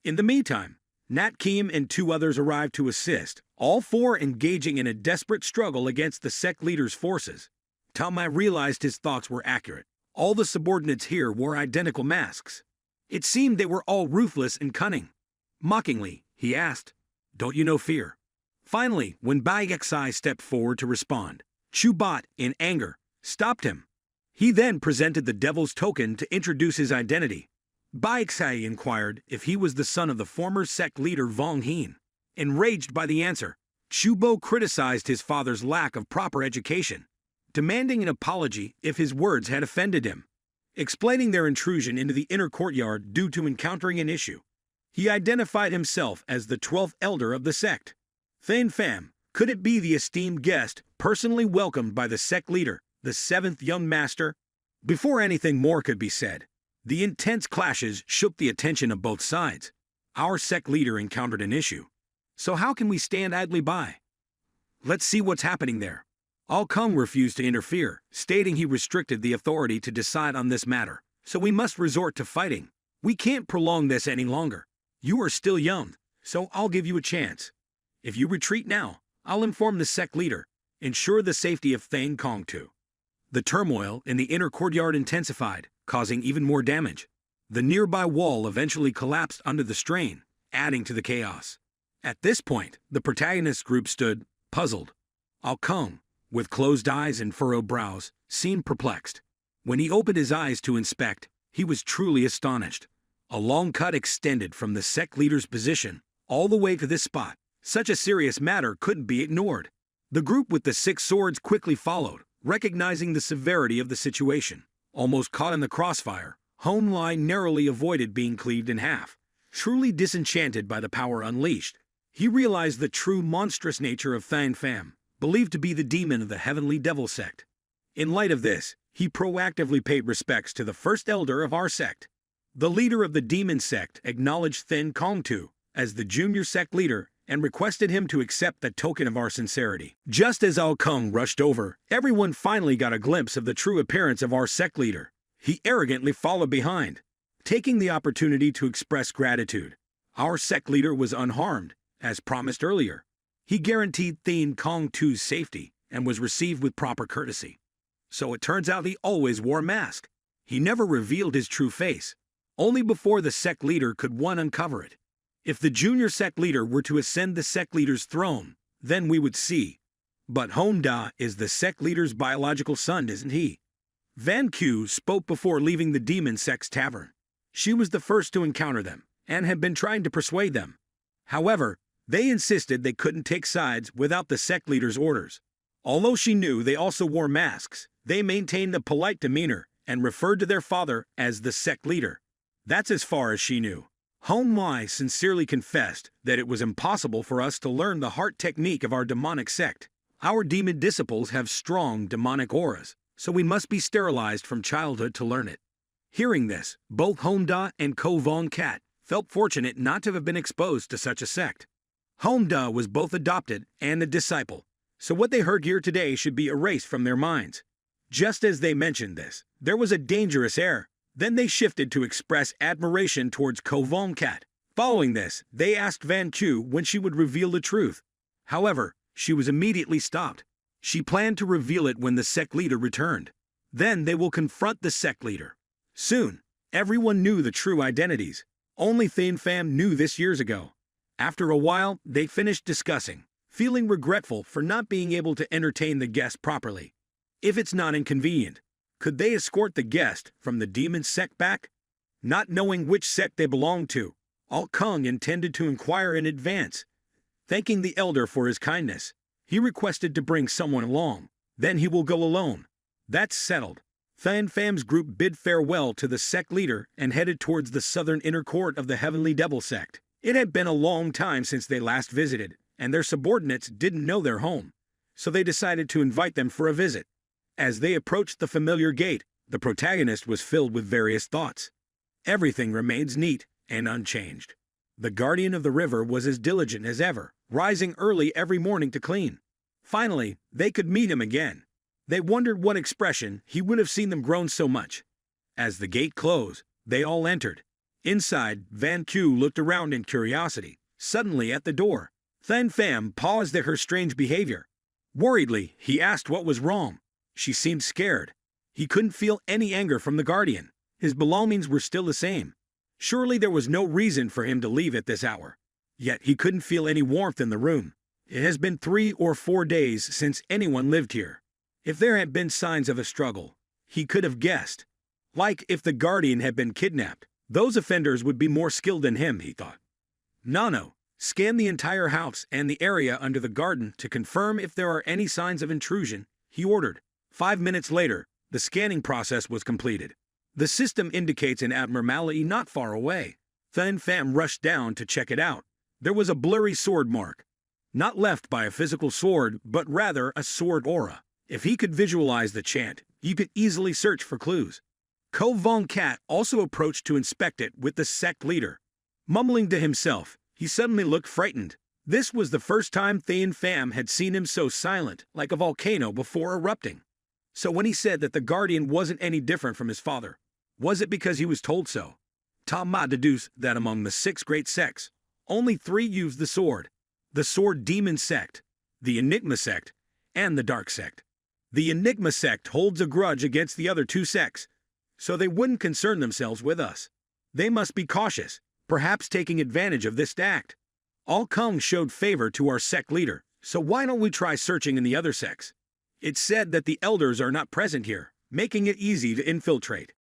In the meantime, Nat Keem and 2 others arrived to assist, all 4 engaging in a desperate struggle against the sect leader's forces. Tamai realized his thoughts were accurate. All the subordinates here wore identical masks. It seemed they were all ruthless and cunning. Mockingly, he asked, "Don't you know fear?" Finally, when Bai Xi stepped forward to respond, Chu Bat, in anger, stopped him. He then presented the devil's token to introduce his identity. Bai Xi inquired if he was the son of the former sect leader Vong Heen. Enraged by the answer, Chu Bo criticized his father's lack of proper education, demanding an apology if his words had offended him. Explaining their intrusion into the inner courtyard due to encountering an issue, he identified himself as the 12th elder of the sect. Thien Pham, could it be the esteemed guest personally welcomed by the sect leader, the 7th young master? Before anything more could be said, the intense clashes shook the attention of both sides. Our sect leader encountered an issue. So how can we stand idly by? Let's see what's happening there. Al Kung refused to interfere, stating he restricted the authority to decide on this matter, so we must resort to fighting. We can't prolong this any longer. You are still young, so I'll give you a chance. If you retreat now, I'll inform the sect leader, ensure the safety of Thang Kong too. The turmoil in the inner courtyard intensified, causing even more damage. The nearby wall eventually collapsed under the strain, adding to the chaos. At this point, the protagonist group stood, puzzled. Al Kung, with closed eyes and furrowed brows, seemed perplexed. When he opened his eyes to inspect, he was truly astonished. A long cut extended from the sect leader's position all the way to this spot. Such a serious matter couldn't be ignored. The group with the 6 swords quickly followed, recognizing the severity of the situation. Almost caught in the crossfire, Home Lai narrowly avoided being cleaved in half. Truly disenchanted by the power unleashed, he realized the true monstrous nature of Thien Pham, believed to be the demon of the heavenly devil sect. In light of this, he proactively paid respects to the first elder of our sect. The leader of the demon sect acknowledged Thin Kong Tu as the junior sect leader and requested him to accept the token of our sincerity. Just as Al Kung rushed over, everyone finally got a glimpse of the true appearance of our sect leader. He arrogantly followed behind. taking the opportunity to express gratitude. Our sect leader was unharmed, as promised earlier. He guaranteed Thien Kong Tu's safety and was received with proper courtesy. So it turns out he always wore a mask. He never revealed his true face. Only before the sect leader could one uncover it. If the junior sect leader were to ascend the sect leader's throne, then we would see. But Honda is the sect leader's biological son, isn't he? Van Q spoke before leaving the demon sect's tavern. She was the first to encounter them, and had been trying to persuade them. However, they insisted they couldn't take sides without the sect leader's orders. Although she knew they also wore masks, they maintained a polite demeanor and referred to their father as the sect leader. That's as far as she knew. Honmai sincerely confessed that it was impossible for us to learn the heart technique of our demonic sect. Our demon disciples have strong demonic auras, so we must be sterilized from childhood to learn it. Hearing this, both Honda and Ko Von Kat felt fortunate not to have been exposed to such a sect. Honda was both adopted and a disciple, so what they heard here today should be erased from their minds. Just as they mentioned this, there was a dangerous air. Then they shifted to express admiration towards Ko Von Kat. Following this, they asked Van Q when she would reveal the truth. However, she was immediately stopped. She planned to reveal it when the sect leader returned. Then they will confront the sect leader. Soon, everyone knew the true identities. Only Thien Pham knew this years ago. After a while, they finished discussing, feeling regretful for not being able to entertain the guest properly. If it's not inconvenient, could they escort the guest from the demon sect back? Not knowing which sect they belonged to, Alt Kung intended to inquire in advance. Thanking the elder for his kindness, he requested to bring someone along. Then he will go alone. That's settled. Thien Pham's group bid farewell to the sect leader and headed towards the southern inner court of the Heavenly Devil sect. It had been a long time since they last visited, and their subordinates didn't know their home, so they decided to invite them for a visit. As they approached the familiar gate, the protagonist was filled with various thoughts. Everything remains neat and unchanged. The guardian of the river was as diligent as ever, rising early every morning to clean. Finally, they could meet him again. They wondered what expression he would have seen them grown so much. As the gate closed, they all entered. Inside, Van Q looked around in curiosity. Suddenly at the door, Thien Pham paused at her strange behavior. Worriedly, he asked what was wrong. She seemed scared. He couldn't feel any anger from the guardian. His belongings were still the same. Surely there was no reason for him to leave at this hour. Yet he couldn't feel any warmth in the room. It has been 3 or 4 days since anyone lived here. If there had been signs of a struggle, he could have guessed. Like if the guardian had been kidnapped, those offenders would be more skilled than him, he thought. NANO, scan the entire house and the area under the garden to confirm if there are any signs of intrusion, he ordered. 5 minutes later, the scanning process was completed. The system indicates an abnormality not far away. Thien Pham rushed down to check it out. There was a blurry sword mark. Not left by a physical sword, but rather a sword aura. If he could visualize the chant, you could easily search for clues. Ko Von Kat also approached to inspect it with the sect leader. Mumbling to himself, he suddenly looked frightened. This was the first time Thien Pham had seen him so silent, like a volcano before erupting. So when he said that the guardian wasn't any different from his father, was it because he was told so? Ta Ma deduced that among the 6 great sects, only 3 used the sword demon sect, the Enigma sect, and the dark sect. The Enigma sect holds a grudge against the other 2 sects, so they wouldn't concern themselves with us. They must be cautious, perhaps taking advantage of this act. Alt Kung showed favor to our sect leader, so why don't we try searching in the other sects? It's said that the elders are not present here, making it easy to infiltrate.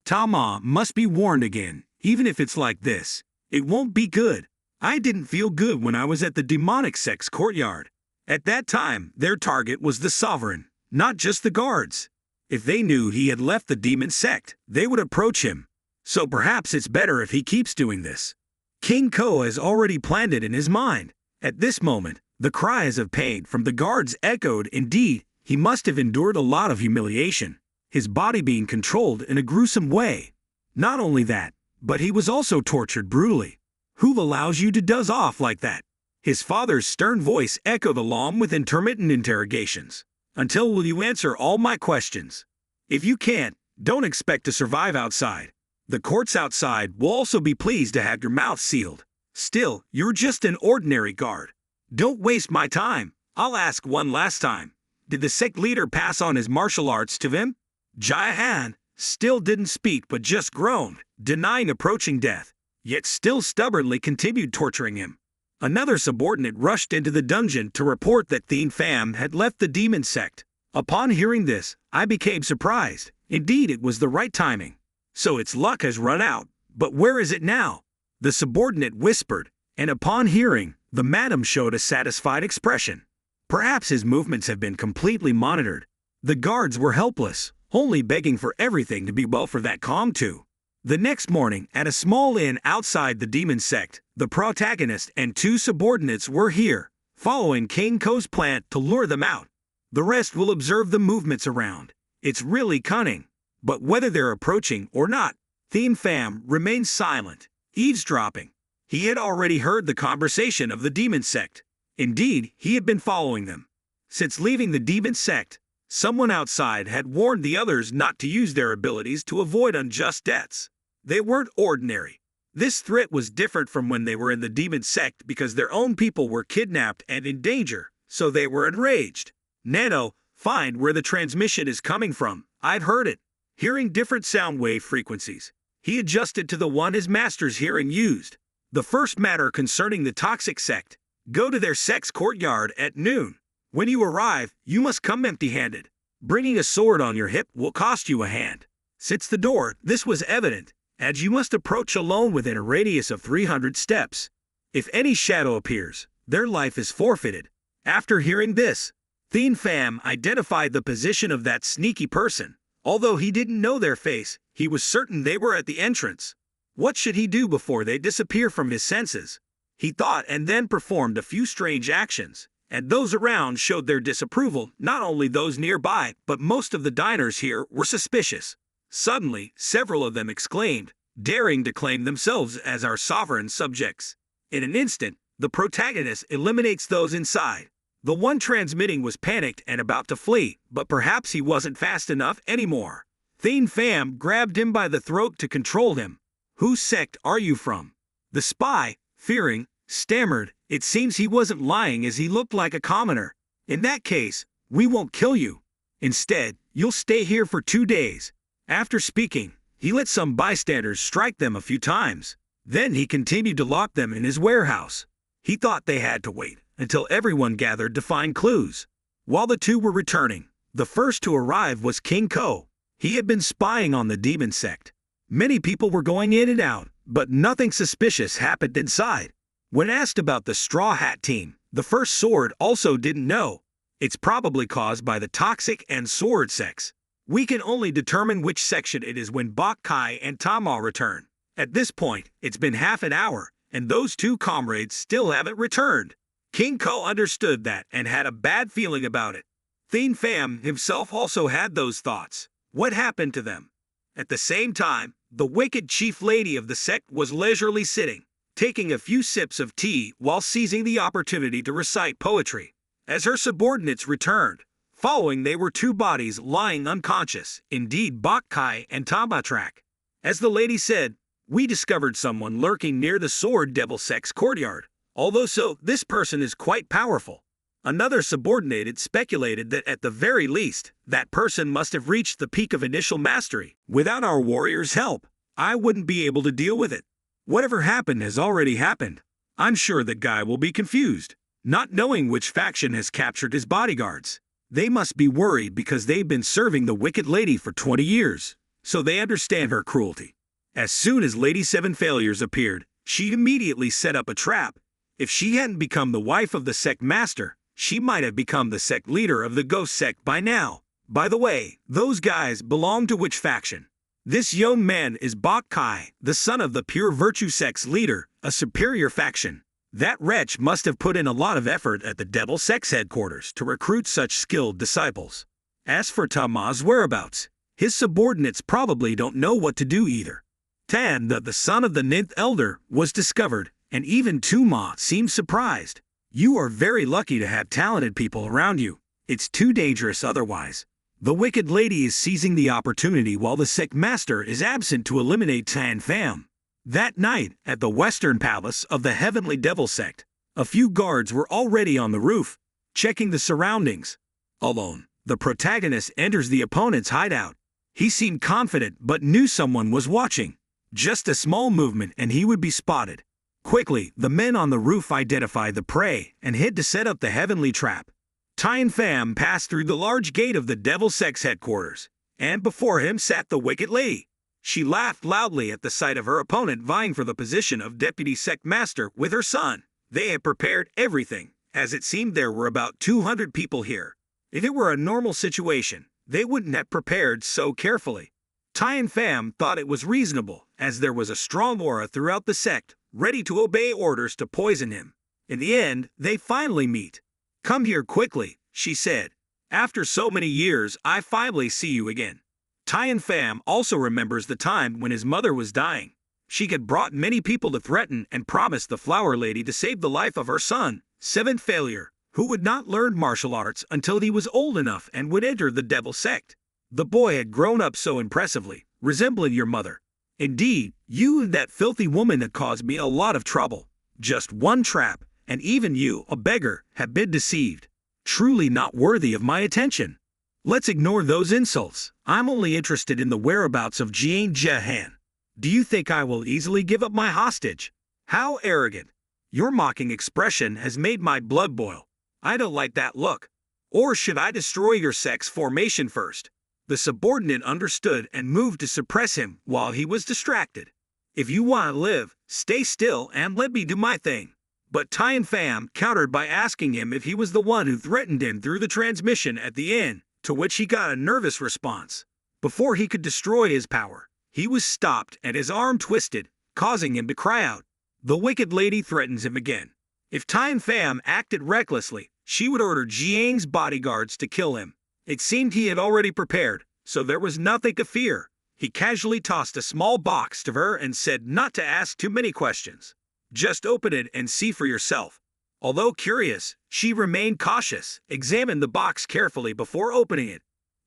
Tama must be warned again, even if it's like this. It won't be good. I didn't feel good when I was at the demonic sect's courtyard. At that time, their target was the sovereign, not just the guards. If they knew he had left the demon sect, they would approach him. So perhaps it's better if he keeps doing this. King Ko has already planned it in his mind. At this moment, the cries of pain from the guards echoed. Indeed, he must have endured a lot of humiliation, his body being controlled in a gruesome way. Not only that, but he was also tortured brutally. Who allows you to doze off like that? His father's stern voice echoed along with intermittent interrogations. Until will you answer all my questions? If you can't, don't expect to survive outside. The courts outside will also be pleased to have your mouth sealed. Still, you're just an ordinary guard. Don't waste my time. I'll ask one last time. Did the sect leader pass on his martial arts to him? Jae-han still didn't speak but just groaned, denying approaching death, yet still stubbornly continued torturing him. Another subordinate rushed into the dungeon to report that Thien Pham had left the demon sect. Upon hearing this, I became surprised. Indeed, it was the right timing. So its luck has run out, but where is it now? The subordinate whispered, and upon hearing, the madam showed a satisfied expression. Perhaps his movements have been completely monitored. The guards were helpless, only begging for everything to be well for that calm too. The next morning, at a small inn outside the demon sect, the protagonist and two subordinates were here, following King Ko's plan to lure them out. The rest will observe the movements around. It's really cunning. But whether they're approaching or not, Thien Pham remains silent, eavesdropping. He had already heard the conversation of the demon sect. Indeed, he had been following them. Since leaving the demon sect, someone outside had warned the others not to use their abilities to avoid unjust deaths. They weren't ordinary. This threat was different from when they were in the demon sect because their own people were kidnapped and in danger, so they were enraged. NANO, find where the transmission is coming from. I've heard it. Hearing different sound wave frequencies, he adjusted to the one his master's hearing used. The first matter concerning the toxic sect. Go to their sect's courtyard at noon. When you arrive, you must come empty-handed. Bringing a sword on your hip will cost you a hand. Since the door, this was evident, as you must approach alone within a radius of 300 steps. If any shadow appears, their life is forfeited. After hearing this, Thien Pham identified the position of that sneaky person. Although he didn't know their face, he was certain they were at the entrance. What should he do before they disappear from his senses? He thought and then performed a few strange actions, and those around showed their disapproval. Not only those nearby, but most of the diners here were suspicious. Suddenly, several of them exclaimed, daring to claim themselves as our sovereign subjects. In an instant, the protagonist eliminates those inside. The one transmitting was panicked and about to flee, but perhaps he wasn't fast enough anymore. Thien Pham grabbed him by the throat to control him. Whose sect are you from? The spy, fearing, stammered. It seems he wasn't lying as he looked like a commoner. In that case, we won't kill you. Instead, you'll stay here for 2 days. After speaking, he let some bystanders strike them a few times. Then he continued to lock them in his warehouse. He thought they had to wait until everyone gathered to find clues. While the two were returning, the first to arrive was King Ko. He had been spying on the demon sect. Many people were going in and out, but nothing suspicious happened inside. When asked about the Straw Hat team, the first sword also didn't know. It's probably caused by the toxic and sword sects. We can only determine which section it is when Bok Kai and Tama return. At this point, it's been half an hour, and those two comrades still haven't returned. King Ko understood that and had a bad feeling about it. Thien Pham himself also had those thoughts. What happened to them? At the same time, the wicked chief lady of the sect was leisurely sitting, taking a few sips of tea while seizing the opportunity to recite poetry. As her subordinates returned, following they were two bodies lying unconscious, indeed Bok Kai and Tamatrak. As the lady said, we discovered someone lurking near the Sword Devil sect's courtyard. Although so, this person is quite powerful. Another subordinated speculated that at the very least, that person must have reached the peak of initial mastery. Without our warriors' help, I wouldn't be able to deal with it. Whatever happened has already happened. I'm sure that guy will be confused, not knowing which faction has captured his bodyguards. They must be worried because they've been serving the wicked lady for 20 years, so they understand her cruelty. As soon as Lady Seven Failures appeared, she immediately set up a trap. If she hadn't become the wife of the sect master, she might have become the sect leader of the ghost sect by now. By the way, those guys belong to which faction? This young man is Bok Kai, the son of the Pure Virtue sect's leader, a superior faction. That wretch must have put in a lot of effort at the Devil Sect's headquarters to recruit such skilled disciples. As for Tama's whereabouts, his subordinates probably don't know what to do either. Tan, the son of the 9th Elder, was discovered, and even Tuma seemed surprised. You are very lucky to have talented people around you. It's too dangerous otherwise. The wicked lady is seizing the opportunity while the sect master is absent to eliminate Tan Pham. That night, at the Western Palace of the Heavenly Devil Sect, a few guards were already on the roof, checking the surroundings. Alone, the protagonist enters the opponent's hideout. He seemed confident but knew someone was watching. Just a small movement and he would be spotted. Quickly, the men on the roof identify the prey and hid to set up the heavenly trap. Tan Pham passed through the large gate of the Devil Sect's headquarters, and before him sat the wicked lady. She laughed loudly at the sight of her opponent vying for the position of deputy sect master with her son. They had prepared everything, as it seemed there were about 200 people here. If it were a normal situation, they wouldn't have prepared so carefully. Tan Pham thought it was reasonable, as there was a strong aura throughout the sect, ready to obey orders to poison him. In the end, they finally meet. "Come here quickly," she said. "After so many years, I finally see you again." Tan Pham also remembers the time when his mother was dying. She had brought many people to threaten and promise the flower lady to save the life of her son, seventh failure, who would not learn martial arts until he was old enough and would enter the devil sect. The boy had grown up so impressively, resembling your mother. "Indeed, you and that filthy woman had caused me a lot of trouble. Just one trap, and even you, a beggar, have been deceived. Truly not worthy of my attention. Let's ignore those insults. I'm only interested in the whereabouts of Jiang Jahan. Do you think I will easily give up my hostage? How arrogant. Your mocking expression has made my blood boil. I don't like that look. Or should I destroy your sex formation first?" The subordinate understood and moved to suppress him while he was distracted. "If you want to live, stay still and let me do my thing." But Tan Pham countered by asking him if he was the one who threatened him through the transmission at the end, to which he got a nervous response. Before he could destroy his power, he was stopped and his arm twisted, causing him to cry out. The wicked lady threatens him again. If Tan Pham acted recklessly, she would order Jiang's bodyguards to kill him. It seemed he had already prepared, so there was nothing to fear. He casually tossed a small box to her and said not to ask too many questions. "Just open it and see for yourself." Although curious, she remained cautious, examined the box carefully before opening it.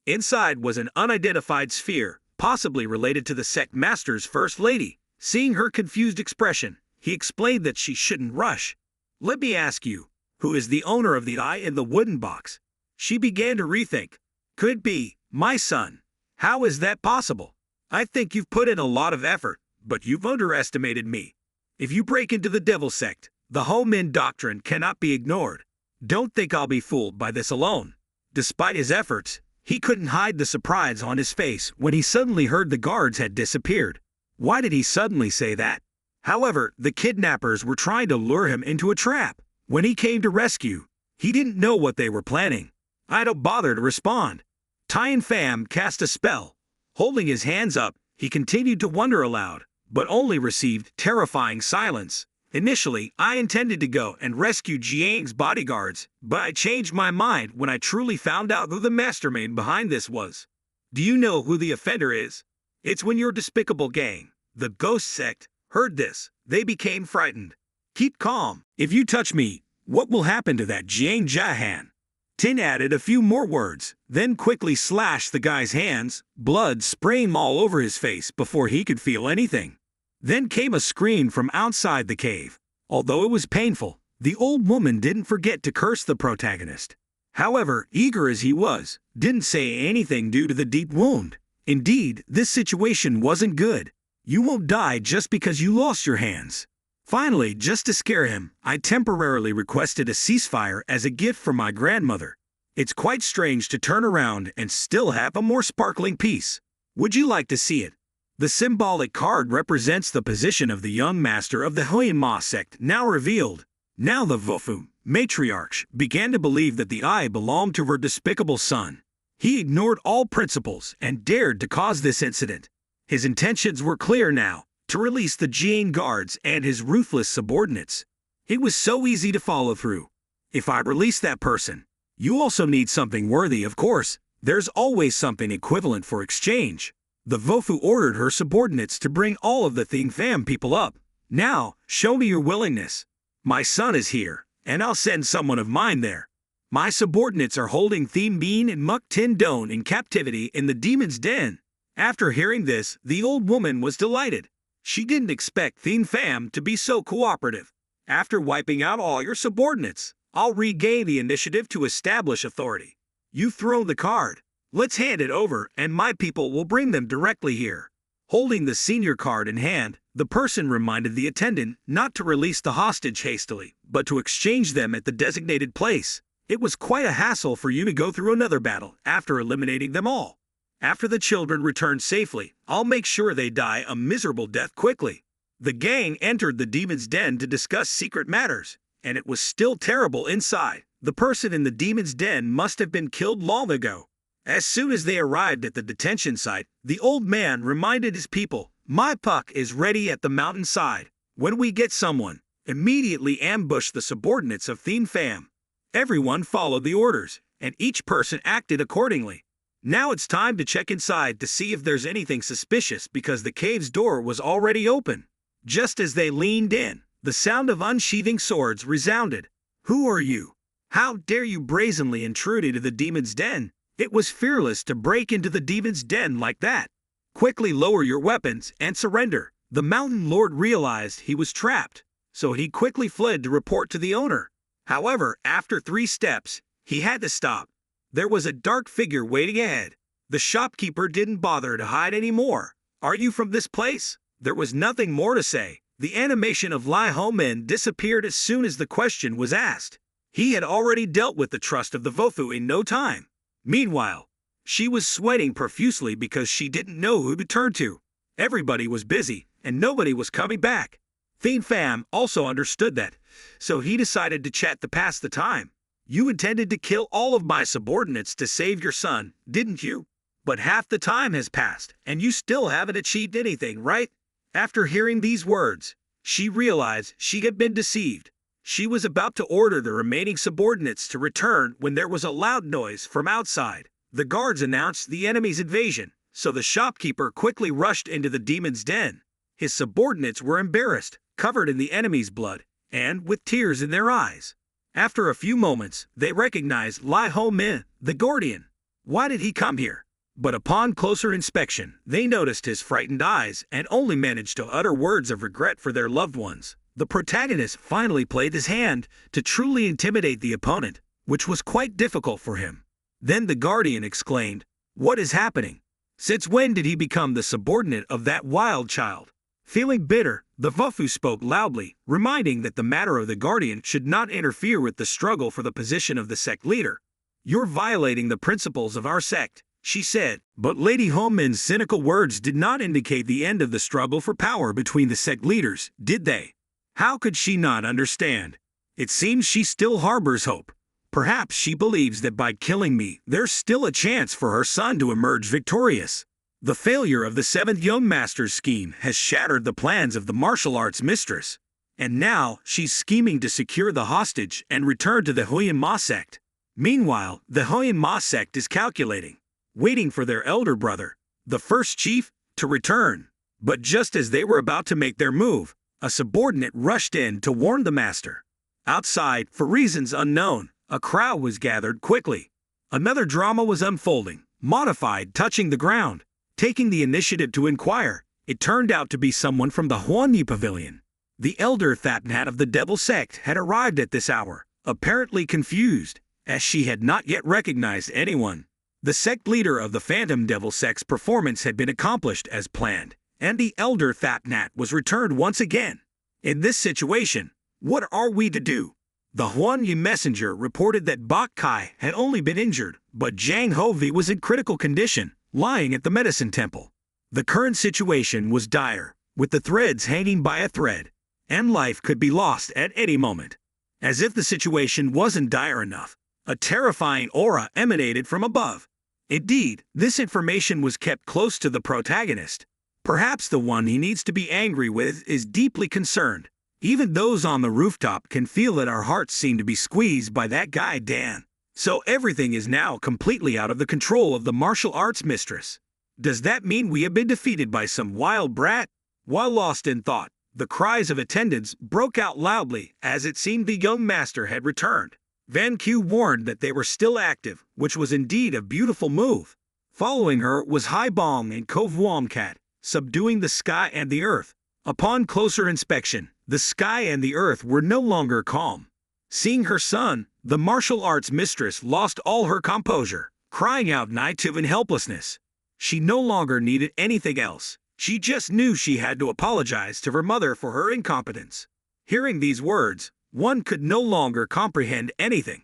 Inside was an unidentified sphere, possibly related to the sect master's first lady. Seeing her confused expression, he explained that she shouldn't rush. "Let me ask you, who is the owner of the eye in the wooden box?" She began to rethink. "Could be my son. How is that possible? I think you've put in a lot of effort, but you've underestimated me. If you break into the devil sect, the Ho-Min doctrine cannot be ignored. Don't think I'll be fooled by this alone." Despite his efforts, he couldn't hide the surprise on his face when he suddenly heard the guards had disappeared. Why did he suddenly say that? However, the kidnappers were trying to lure him into a trap. When he came to rescue, he didn't know what they were planning. I don't bother to respond. Tan Pham cast a spell. Holding his hands up, he continued to wonder aloud, but only received terrifying silence. "Initially, I intended to go and rescue Jiang's bodyguards, but I changed my mind when I truly found out who the mastermind behind this was. Do you know who the offender is? It's when your despicable gang, the Ghost Sect, heard this. They became frightened. Keep calm. If you touch me, what will happen to that Jiang Jahan?" Tin added a few more words, then quickly slashed the guy's hands, blood spraying all over his face before he could feel anything. Then came a scream from outside the cave. Although it was painful, the old woman didn't forget to curse the protagonist. However, eager as he was, didn't say anything due to the deep wound. Indeed, this situation wasn't good. You won't die just because you lost your hands. Finally, just to scare him, I temporarily requested a ceasefire as a gift from my grandmother. It's quite strange to turn around and still have a more sparkling piece. Would you like to see it? The symbolic card represents the position of the young master of the Hoyinma sect, now revealed. Now the Vofu, matriarch, began to believe that the eye belonged to her despicable son. He ignored all principles and dared to cause this incident. His intentions were clear now, to release the Jiang guards and his ruthless subordinates. It was so easy to follow through. If I release that person, you also need something worthy, of course. There's always something equivalent for exchange. The Vofu ordered her subordinates to bring all of the Thing Pham people up. "Now, show me your willingness. My son is here, and I'll send someone of mine there." My subordinates are holding Thien Bean and Muk Tin Don in captivity in the demon's den. After hearing this, the old woman was delighted. She didn't expect Thien Pham to be so cooperative. After wiping out all your subordinates, I'll regain the initiative to establish authority. You've thrown the card. Let's hand it over, and my people will bring them directly here. Holding the senior card in hand, the person reminded the attendant not to release the hostage hastily, but to exchange them at the designated place. It was quite a hassle for you to go through another battle after eliminating them all. After the children return safely, I'll make sure they die a miserable death quickly. The gang entered the demon's den to discuss secret matters, and it was still terrible inside. The person in the demon's den must have been killed long ago. As soon as they arrived at the detention site, the old man reminded his people, "My puck is ready at the mountainside. When we get someone, immediately ambush the subordinates of Thien Pham." Everyone followed the orders, and each person acted accordingly. Now it's time to check inside to see if there's anything suspicious because the cave's door was already open. Just as they leaned in, the sound of unsheathing swords resounded. "Who are you? How dare you brazenly intrude into the demon's den? It was fearless to break into the demon's den like that. Quickly lower your weapons and surrender." The mountain lord realized he was trapped, so he quickly fled to report to the owner. However, after 3 steps, he had to stop. There was a dark figure waiting ahead. The shopkeeper didn't bother to hide anymore. "Are you from this place?" There was nothing more to say. The animation of Lai Ho Min disappeared as soon as the question was asked. He had already dealt with the trust of the Vofu in no time. Meanwhile, she was sweating profusely because she didn't know who to turn to. Everybody was busy, and nobody was coming back. Thien Pham also understood that, so he decided to chat to pass the time. "You intended to kill all of my subordinates to save your son, didn't you? But half the time has passed, and you still haven't achieved anything, right?" After hearing these words, she realized she had been deceived. She was about to order the remaining subordinates to return when there was a loud noise from outside. The guards announced the enemy's invasion, so the shopkeeper quickly rushed into the demon's den. His subordinates were embarrassed, covered in the enemy's blood, and with tears in their eyes. After a few moments, they recognized Lai Ho Min, the guardian. Why did he come here? But upon closer inspection, they noticed his frightened eyes and only managed to utter words of regret for their loved ones. The protagonist finally played his hand to truly intimidate the opponent, which was quite difficult for him. Then the guardian exclaimed, "What is happening? Since when did he become the subordinate of that wild child?" Feeling bitter, the Vofu spoke loudly, reminding that the matter of the guardian should not interfere with the struggle for the position of the sect leader. "You're violating the principles of our sect," she said. But Lady Ho Min's cynical words did not indicate the end of the struggle for power between the sect leaders, did they? How could she not understand? It seems she still harbors hope. Perhaps she believes that by killing me, there's still a chance for her son to emerge victorious. The failure of the 7th Young Master's scheme has shattered the plans of the martial arts mistress. And now, she's scheming to secure the hostage and return to the Huyen Ma sect. Meanwhile, the Huyen Ma sect is calculating, waiting for their elder brother, the first chief, to return. But just as they were about to make their move, a subordinate rushed in to warn the master. Outside, for reasons unknown, a crowd was gathered quickly. Another drama was unfolding, modified, touching the ground. Taking the initiative to inquire, it turned out to be someone from the Huanyi Pavilion. The elder Thapnat of the Devil Sect had arrived at this hour, apparently confused, as she had not yet recognized anyone. The sect leader of the Phantom Devil Sect's performance had been accomplished as planned, and the elder Thapnat was returned once again. In this situation, what are we to do? The Huanyi messenger reported that Bok Kai had only been injured, but Zhang Hovi was in critical condition, lying at the medicine temple. The current situation was dire, with the threads hanging by a thread, and life could be lost at any moment. As if the situation wasn't dire enough, a terrifying aura emanated from above. Indeed, this information was kept close to the protagonist. Perhaps the one he needs to be angry with is deeply concerned. Even those on the rooftop can feel that our hearts seem to be squeezed by that guy Dan. So everything is now completely out of the control of the martial arts mistress. Does that mean we have been defeated by some wild brat? While lost in thought, the cries of attendants broke out loudly as it seemed the young master had returned. Van Q warned that they were still active, which was indeed a beautiful move. Following her was Hai Bong and Kov Womcat, subduing the sky and the earth. Upon closer inspection, the sky and the earth were no longer calm. Seeing her son, the martial arts mistress lost all her composure, crying out naïve in helplessness. She no longer needed anything else. She just knew she had to apologize to her mother for her incompetence. Hearing these words, one could no longer comprehend anything.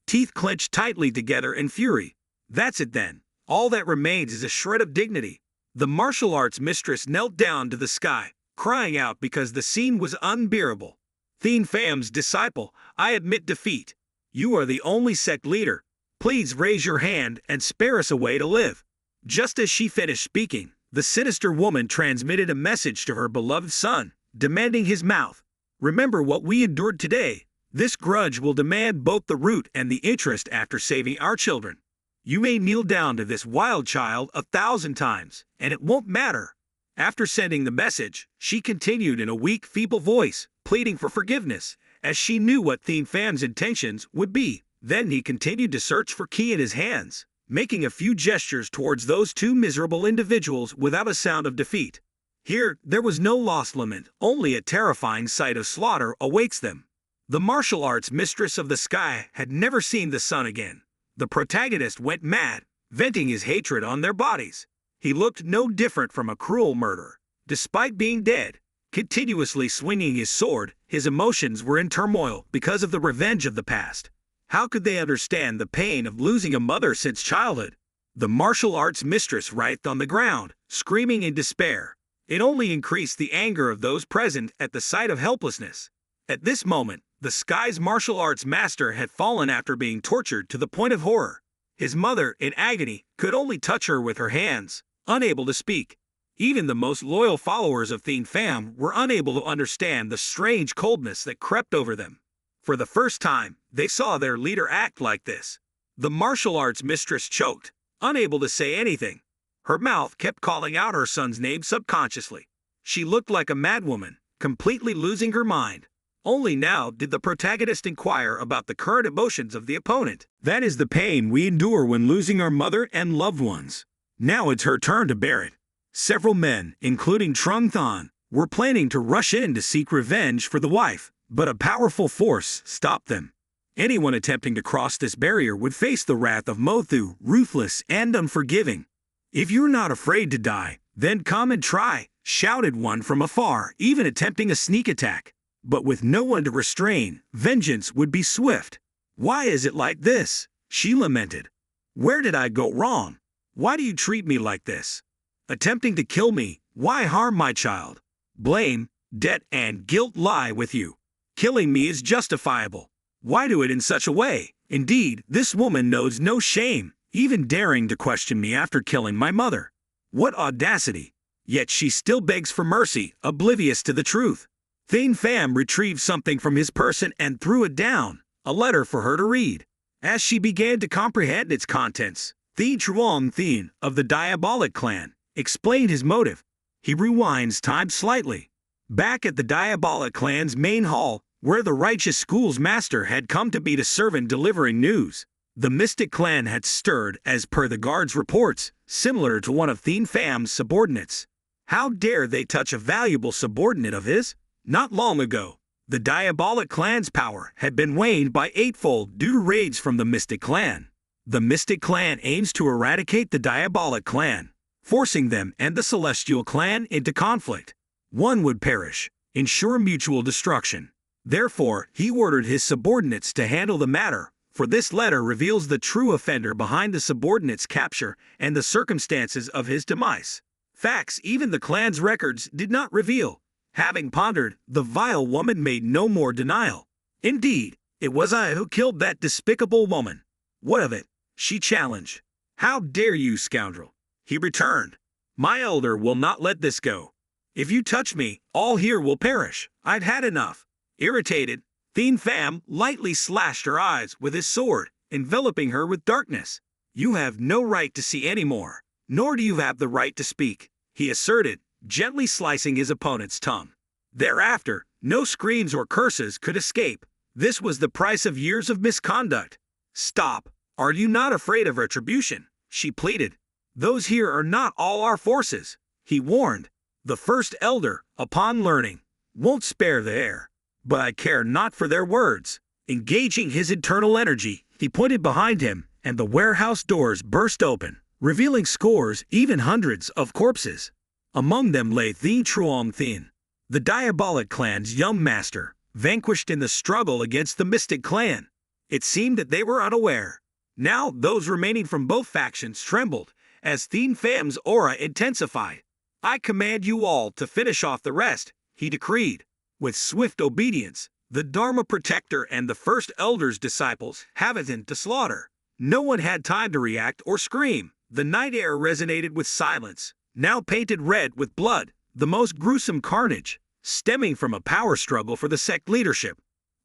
Teeth clenched tightly together in fury. That's it then. All that remains is a shred of dignity. The martial arts mistress knelt down to the sky, crying out because the scene was unbearable. Thien Pham's disciple, I admit defeat. You are the only sect leader. Please raise your hand and spare us a way to live. Just as she finished speaking, the sinister woman transmitted a message to her beloved son, demanding his mouth. Remember what we endured today. This grudge will demand both the root and the interest after saving our children. You may kneel down to this wild child 1,000 times, and it won't matter. After sending the message, she continued in a weak, feeble voice, pleading for forgiveness, as she knew what Thien Pham's intentions would be. Then he continued to search for key in his hands, making a few gestures towards those two miserable individuals without a sound of defeat. Here, there was no lost lament, only a terrifying sight of slaughter awaits them. The martial arts mistress of the sky had never seen the sun again. The protagonist went mad, venting his hatred on their bodies. He looked no different from a cruel murderer. Despite being dead, continuously swinging his sword, his emotions were in turmoil because of the revenge of the past. How could they understand the pain of losing a mother since childhood? The martial arts mistress writhed on the ground, screaming in despair. It only increased the anger of those present at the sight of helplessness. At this moment, the sky's martial arts master had fallen after being tortured to the point of horror. His mother, in agony, could only touch her with her hands, unable to speak. Even the most loyal followers of Thien Pham were unable to understand the strange coldness that crept over them. For the first time, they saw their leader act like this. The martial arts mistress choked, unable to say anything. Her mouth kept calling out her son's name subconsciously. She looked like a madwoman, completely losing her mind. Only now did the protagonist inquire about the current emotions of the opponent. That is the pain we endure when losing our mother and loved ones. Now it's her turn to bear it. Several men, including Trung Than, were planning to rush in to seek revenge for the wife, but a powerful force stopped them. Anyone attempting to cross this barrier would face the wrath of Mothu, ruthless and unforgiving. If you're not afraid to die, then come and try, shouted one from afar, even attempting a sneak attack. But with no one to restrain, vengeance would be swift. Why is it like this? She lamented. Where did I go wrong? Why do you treat me like this? Attempting to kill me, why harm my child? Blame, debt, and guilt lie with you. Killing me is justifiable. Why do it in such a way? Indeed, this woman knows no shame, even daring to question me after killing my mother. What audacity! Yet she still begs for mercy, oblivious to the truth. Thien Pham retrieved something from his person and threw it down, a letter for her to read. As she began to comprehend its contents, Thien Truong Thien, of the Diabolic clan, explained his motive. He rewinds time slightly. Back at the Diabolic clan's main hall, where the righteous school's master had come to be a servant delivering news, the Mystic clan had stirred, as per the guard's reports, similar to one of Thien Pham's subordinates. How dare they touch a valuable subordinate of his? Not long ago, the Diabolic clan's power had been waned by eightfold due to raids from the Mystic clan. The Mystic clan aims to eradicate the Diabolic clan, forcing them and the Celestial clan into conflict. One would perish, ensure mutual destruction. Therefore, he ordered his subordinates to handle the matter, for this letter reveals the true offender behind the subordinate's capture and the circumstances of his demise. Facts even the clan's records did not reveal. Having pondered, the vile woman made no more denial. Indeed, it was I who killed that despicable woman. What of it? She challenged. How dare you, scoundrel? He returned. My elder will not let this go. If you touch me, all here will perish. I've had enough. Irritated, Thien Pham lightly slashed her eyes with his sword, enveloping her with darkness. You have no right to see any more, nor do you have the right to speak, he asserted, gently slicing his opponent's tongue. Thereafter, no screams or curses could escape. This was the price of years of misconduct. Stop. Are you not afraid of retribution? She pleaded. Those here are not all our forces, he warned. The first elder, upon learning, won't spare the air. But I care not for their words. Engaging his internal energy, he pointed behind him, and the warehouse doors burst open, revealing scores, even hundreds, of corpses. Among them lay Thien Truong Thien, the diabolic clan's young master, vanquished in the struggle against the mystic clan. It seemed that they were unaware. Now those remaining from both factions trembled, as Thien Pham's aura intensified. I command you all to finish off the rest, he decreed. With swift obedience, the Dharma protector and the first elder's disciples hastened to slaughter. No one had time to react or scream. The night air resonated with silence, now painted red with blood, the most gruesome carnage, stemming from a power struggle for the sect leadership.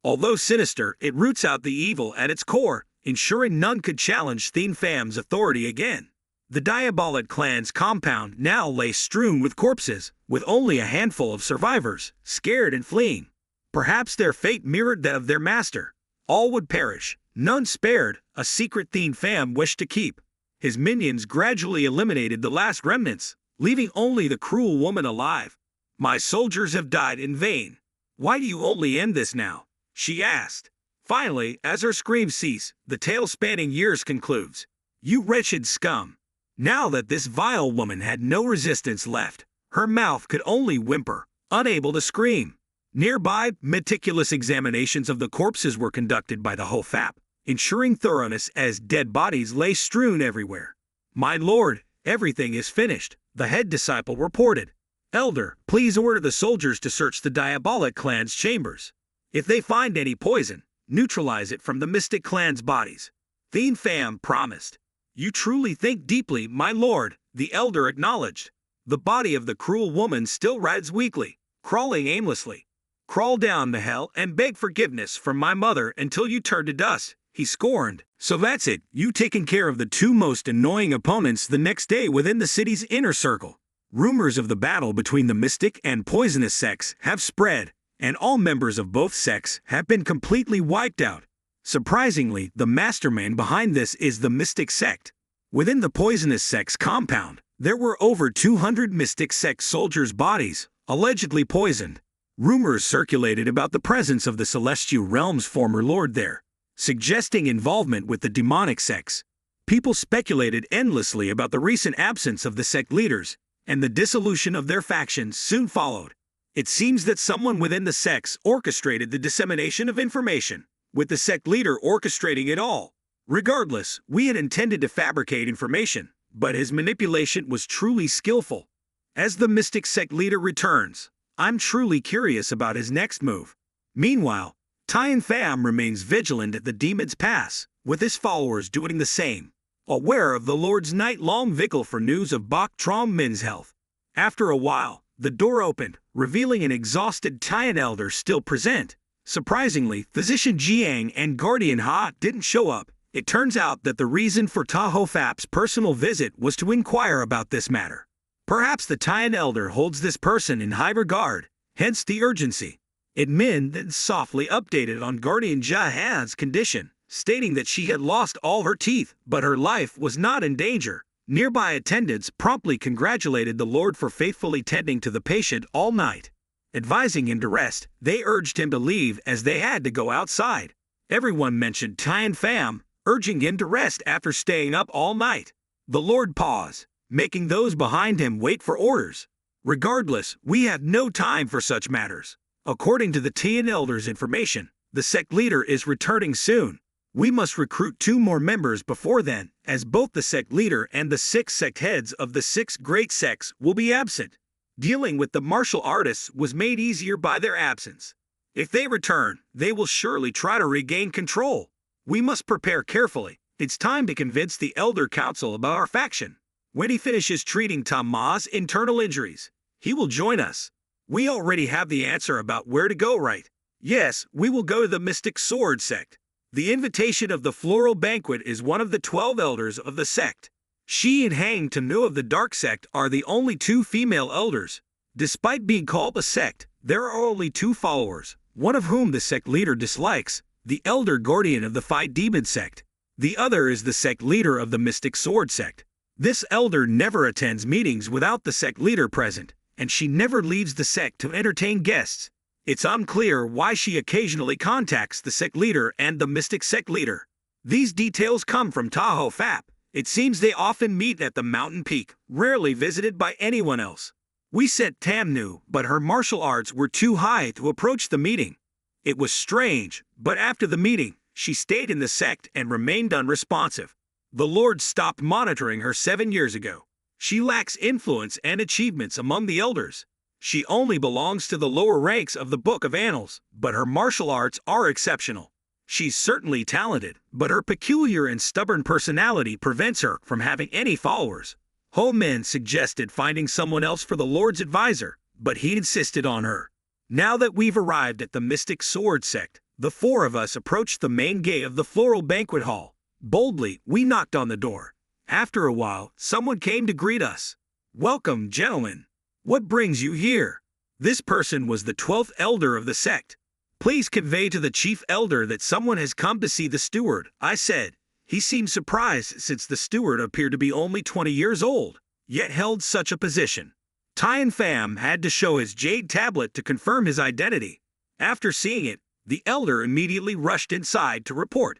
Although sinister, it roots out the evil at its core, ensuring none could challenge Thien Pham's authority again. The diabolic clan's compound now lay strewn with corpses, with only a handful of survivors, scared and fleeing. Perhaps their fate mirrored that of their master. All would perish, none spared, a secret Thien Pham wished to keep. His minions gradually eliminated the last remnants, leaving only the cruel woman alive. My soldiers have died in vain. Why do you only end this now? She asked. Finally, as her screams cease, the tale spanning years concludes. You wretched scum! Now that this vile woman had no resistance left, her mouth could only whimper, unable to scream. Nearby, meticulous examinations of the corpses were conducted by the Hofap, ensuring thoroughness as dead bodies lay strewn everywhere. My lord, everything is finished, the head disciple reported. Elder, please order the soldiers to search the diabolic clan's chambers. If they find any poison, neutralize it from the mystic clan's bodies. Thien Pham promised. You truly think deeply, my lord, the elder acknowledged. The body of the cruel woman still rides weakly, crawling aimlessly. Crawl down to hell and beg forgiveness from my mother until you turn to dust, he scorned. So that's it, you taken care of the two most annoying opponents the next day within the city's inner circle. Rumors of the battle between the mystic and poisonous sects have spread, and all members of both sects have been completely wiped out. Surprisingly, the mastermind behind this is the mystic sect. Within the poisonous sect's compound, there were over 200 mystic sect soldiers' bodies, allegedly poisoned. Rumors circulated about the presence of the celestial realm's former lord there, suggesting involvement with the demonic sects. People speculated endlessly about the recent absence of the sect leaders, and the dissolution of their factions soon followed. It seems that someone within the sects orchestrated the dissemination of information, with the sect leader orchestrating it all. Regardless, we had intended to fabricate information, but his manipulation was truly skillful. As the mystic sect leader returns, I'm truly curious about his next move. Meanwhile, Thien Pham remains vigilant at the Demon's Pass, with his followers doing the same, aware of the Lord's night-long vigil for news of Bok Trom Min's health. After a while, the door opened, revealing an exhausted Thien elder still present. Surprisingly, Physician Jiang and Guardian Ha didn't show up. It turns out that the reason for Ta Hofap's personal visit was to inquire about this matter. Perhaps the Thien elder holds this person in high regard, hence the urgency. Admin then softly updated on Guardian Jahan's condition, stating that she had lost all her teeth, but her life was not in danger. Nearby attendants promptly congratulated the Lord for faithfully tending to the patient all night. Advising him to rest, they urged him to leave as they had to go outside. Everyone mentioned Thien Pham, urging him to rest after staying up all night. The Lord paused, making those behind him wait for orders. Regardless, we have no time for such matters. According to the Thien Elder's information, the sect leader is returning soon. We must recruit 2 more members before then, as both the sect leader and the 6 sect heads of the 6 great sects will be absent. Dealing with the martial artists was made easier by their absence. If they return, they will surely try to regain control. We must prepare carefully. It's time to convince the Elder Council about our faction. When he finishes treating Tam Ma's internal injuries, he will join us. We already have the answer about where to go, right? Yes, we will go to the Mystic Sword sect. The invitation of the floral banquet is one of the 12 elders of the sect. She and Hang Tanu of the dark sect are the only 2 female elders. Despite being called a sect, there are only 2 followers, one of whom the sect leader dislikes, the elder guardian of the fight demon sect. The other is the sect leader of the mystic sword sect. This elder never attends meetings without the sect leader present, and she never leaves the sect to entertain guests. It's unclear why she occasionally contacts the sect leader and the mystic sect leader. These details come from Tahoe Fap. It seems they often meet at the mountain peak, rarely visited by anyone else. We sent Tamnu, but her martial arts were too high to approach the meeting. It was strange, but after the meeting, she stayed in the sect and remained unresponsive. The Lord stopped monitoring her 7 years ago. She lacks influence and achievements among the elders. She only belongs to the lower ranks of the Book of Annals, but her martial arts are exceptional. She's certainly talented, but her peculiar and stubborn personality prevents her from having any followers. Ho-min suggested finding someone else for the Lord's advisor, but he insisted on her. Now that we've arrived at the Mystic Sword sect, the four of us approached the main gate of the floral banquet hall. Boldly, we knocked on the door. After a while, someone came to greet us. "Welcome, gentlemen. What brings you here?" This person was the 12th elder of the sect. "Please convey to the chief elder that someone has come to see the steward," I said. He seemed surprised since the steward appeared to be only 20 years old, yet held such a position. Tian Pham had to show his jade tablet to confirm his identity. After seeing it, the elder immediately rushed inside to report.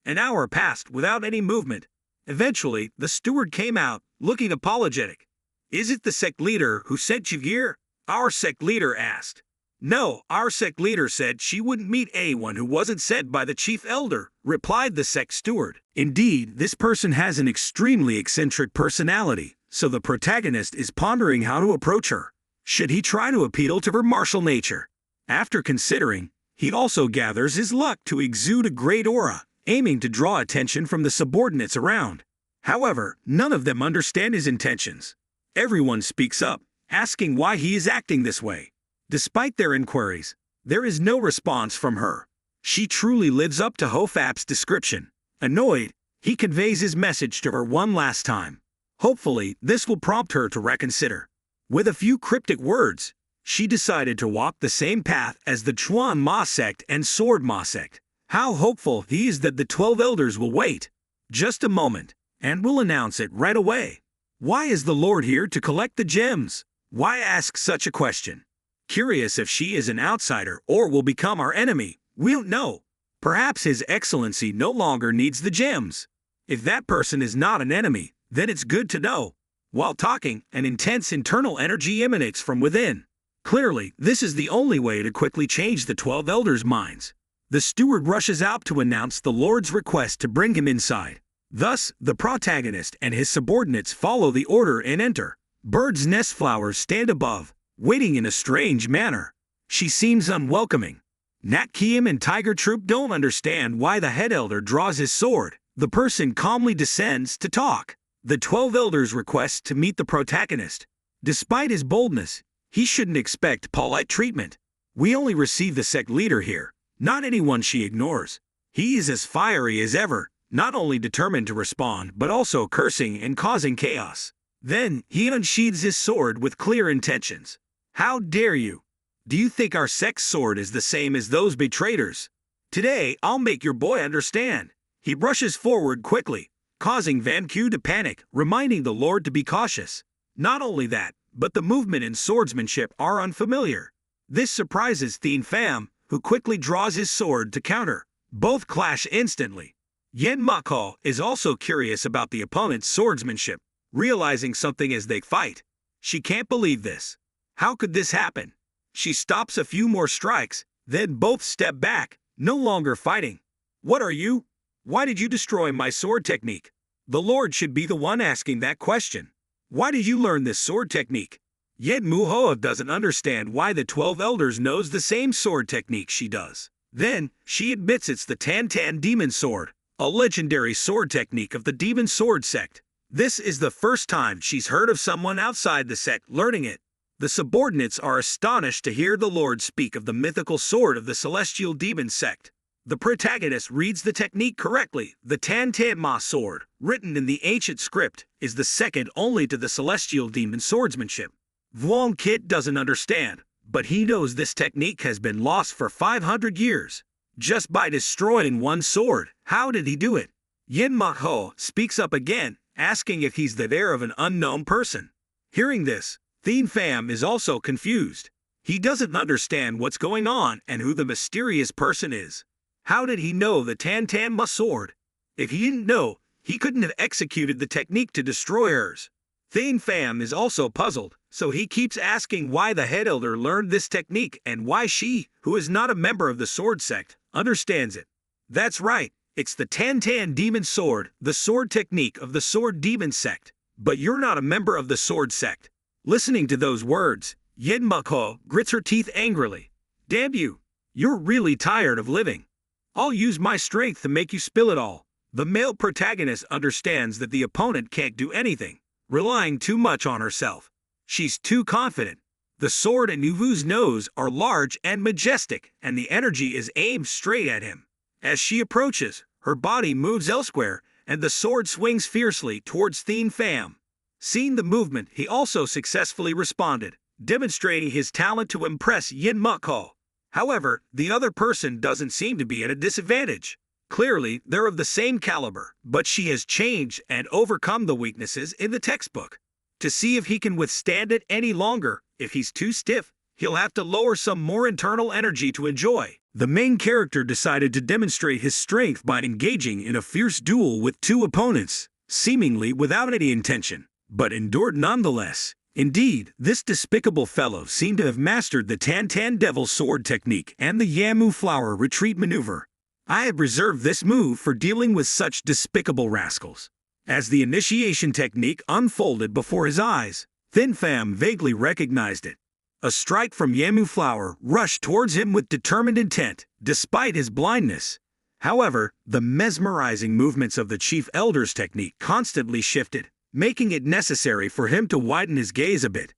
An hour passed without any movement. Eventually, the steward came out, looking apologetic. "Is it the sect leader who sent you here?" our sect leader asked. "No, our sect leader said she wouldn't meet anyone who wasn't sent by the chief elder," replied the sect steward. Indeed, this person has an extremely eccentric personality, so the protagonist is pondering how to approach her. Should he try to appeal to her martial nature? After considering, he also gathers his luck to exude a great aura, aiming to draw attention from the subordinates around. However, none of them understand his intentions. Everyone speaks up, asking why he is acting this way. Despite their inquiries, there is no response from her. She truly lives up to Hofap's description. Annoyed, he conveys his message to her one last time. Hopefully, this will prompt her to reconsider. With a few cryptic words, she decided to walk the same path as the Chuan Ma sect and Sword Ma sect. How hopeful he is that the 12 elders will wait. Just a moment, and we'll announce it right away. Why is the Lord here to collect the gems? Why ask such a question? Curious if she is an outsider or will become our enemy, we don't know. Perhaps His Excellency no longer needs the gems. If that person is not an enemy, then it's good to know. While talking, an intense internal energy emanates from within. Clearly, this is the only way to quickly change the 12 elders' minds. The steward rushes out to announce the Lord's request to bring him inside. Thus, the protagonist and his subordinates follow the order and enter. Bird's nest flowers stand above, waiting in a strange manner. She seems unwelcoming. Nat Kiem and Tiger Troop don't understand why the head elder draws his sword. The person calmly descends to talk. The 12 elders request to meet the protagonist. Despite his boldness, he shouldn't expect polite treatment. We only receive the sect leader here, not anyone she ignores. He is as fiery as ever, not only determined to respond but also cursing and causing chaos. Then, he unsheathes his sword with clear intentions. "How dare you? Do you think our sect's sword is the same as those betrayers? Today, I'll make your boy understand." He rushes forward quickly, causing Van Q to panic, reminding the Lord to be cautious. Not only that, but the movement and swordsmanship are unfamiliar. This surprises Thien Pham, who quickly draws his sword to counter. Both clash instantly. Yen Mako is also curious about the opponent's swordsmanship, realizing something as they fight. She can't believe this. How could this happen? She stops a few more strikes, then both step back, no longer fighting. "What are you? Why did you destroy my sword technique?" The Lord should be the one asking that question. Why did you learn this sword technique? Yet Muhoa doesn't understand why the 12 elders knows the same sword technique she does. Then, she admits it's the Tan Tan Demon Sword, a legendary sword technique of the Demon Sword sect. This is the first time she's heard of someone outside the sect learning it. The subordinates are astonished to hear the Lord speak of the mythical sword of the Celestial Demon sect. The protagonist reads the technique correctly. The Tan Tan Ma sword, written in the ancient script, is the second only to the Celestial Demon swordsmanship. Vuong Kit doesn't understand, But he knows this technique has been lost for 500 years. Just by destroying one sword, how did he do it? Jinwoo speaks up again, asking if he's the heir of an unknown person. Hearing this, Thien Pham is also confused. He doesn't understand what's going on and who the mysterious person is. How did he know the Tan Ma sword? If he didn't know, he couldn't have executed the technique to destroy hers. Thien Pham is also puzzled, so he keeps asking why the head elder learned this technique and why she, who is not a member of the sword sect, understands it. That's right, it's the Tan demon sword, the sword technique of the sword demon sect. But you're not a member of the sword sect. Listening to those words, Jinwoo grits her teeth angrily. Damn you! You're really tired of living. I'll use my strength to make you spill it all. The male protagonist understands that the opponent can't do anything, relying too much on herself. She's too confident. The sword and Jinwoo's nose are large and majestic, and the energy is aimed straight at him. As she approaches, her body moves elsewhere, and the sword swings fiercely towards Thien Pham. Seeing the movement, he also successfully responded, demonstrating his talent to impress Jinwoo. However, the other person doesn't seem to be at a disadvantage. Clearly, they're of the same caliber, but she has changed and overcome the weaknesses in the textbook. To see if he can withstand it any longer, if he's too stiff, he'll have to lower some more internal energy to enjoy. The main character decided to demonstrate his strength by engaging in a fierce duel with two opponents, seemingly without any intention, but endured nonetheless. Indeed, this despicable fellow seemed to have mastered the Tan Devil Sword technique and the Yamu Flower retreat maneuver. I have reserved this move for dealing with such despicable rascals. As the initiation technique unfolded before his eyes, Thien Pham vaguely recognized it. A strike from Yamu Flower rushed towards him with determined intent, despite his blindness. However, the mesmerizing movements of the Chief Elder's technique constantly shifted, making it necessary for him to widen his gaze a bit.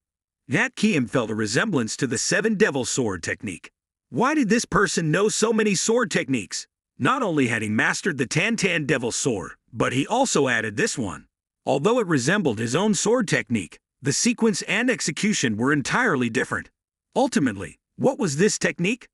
That Kiem felt a resemblance to the Seven Devil Sword technique. Why did this person know so many sword techniques? Not only had he mastered the Tan Devil Sword, but he also added this one. Although it resembled his own sword technique, the sequence and execution were entirely different. Ultimately, what was this technique?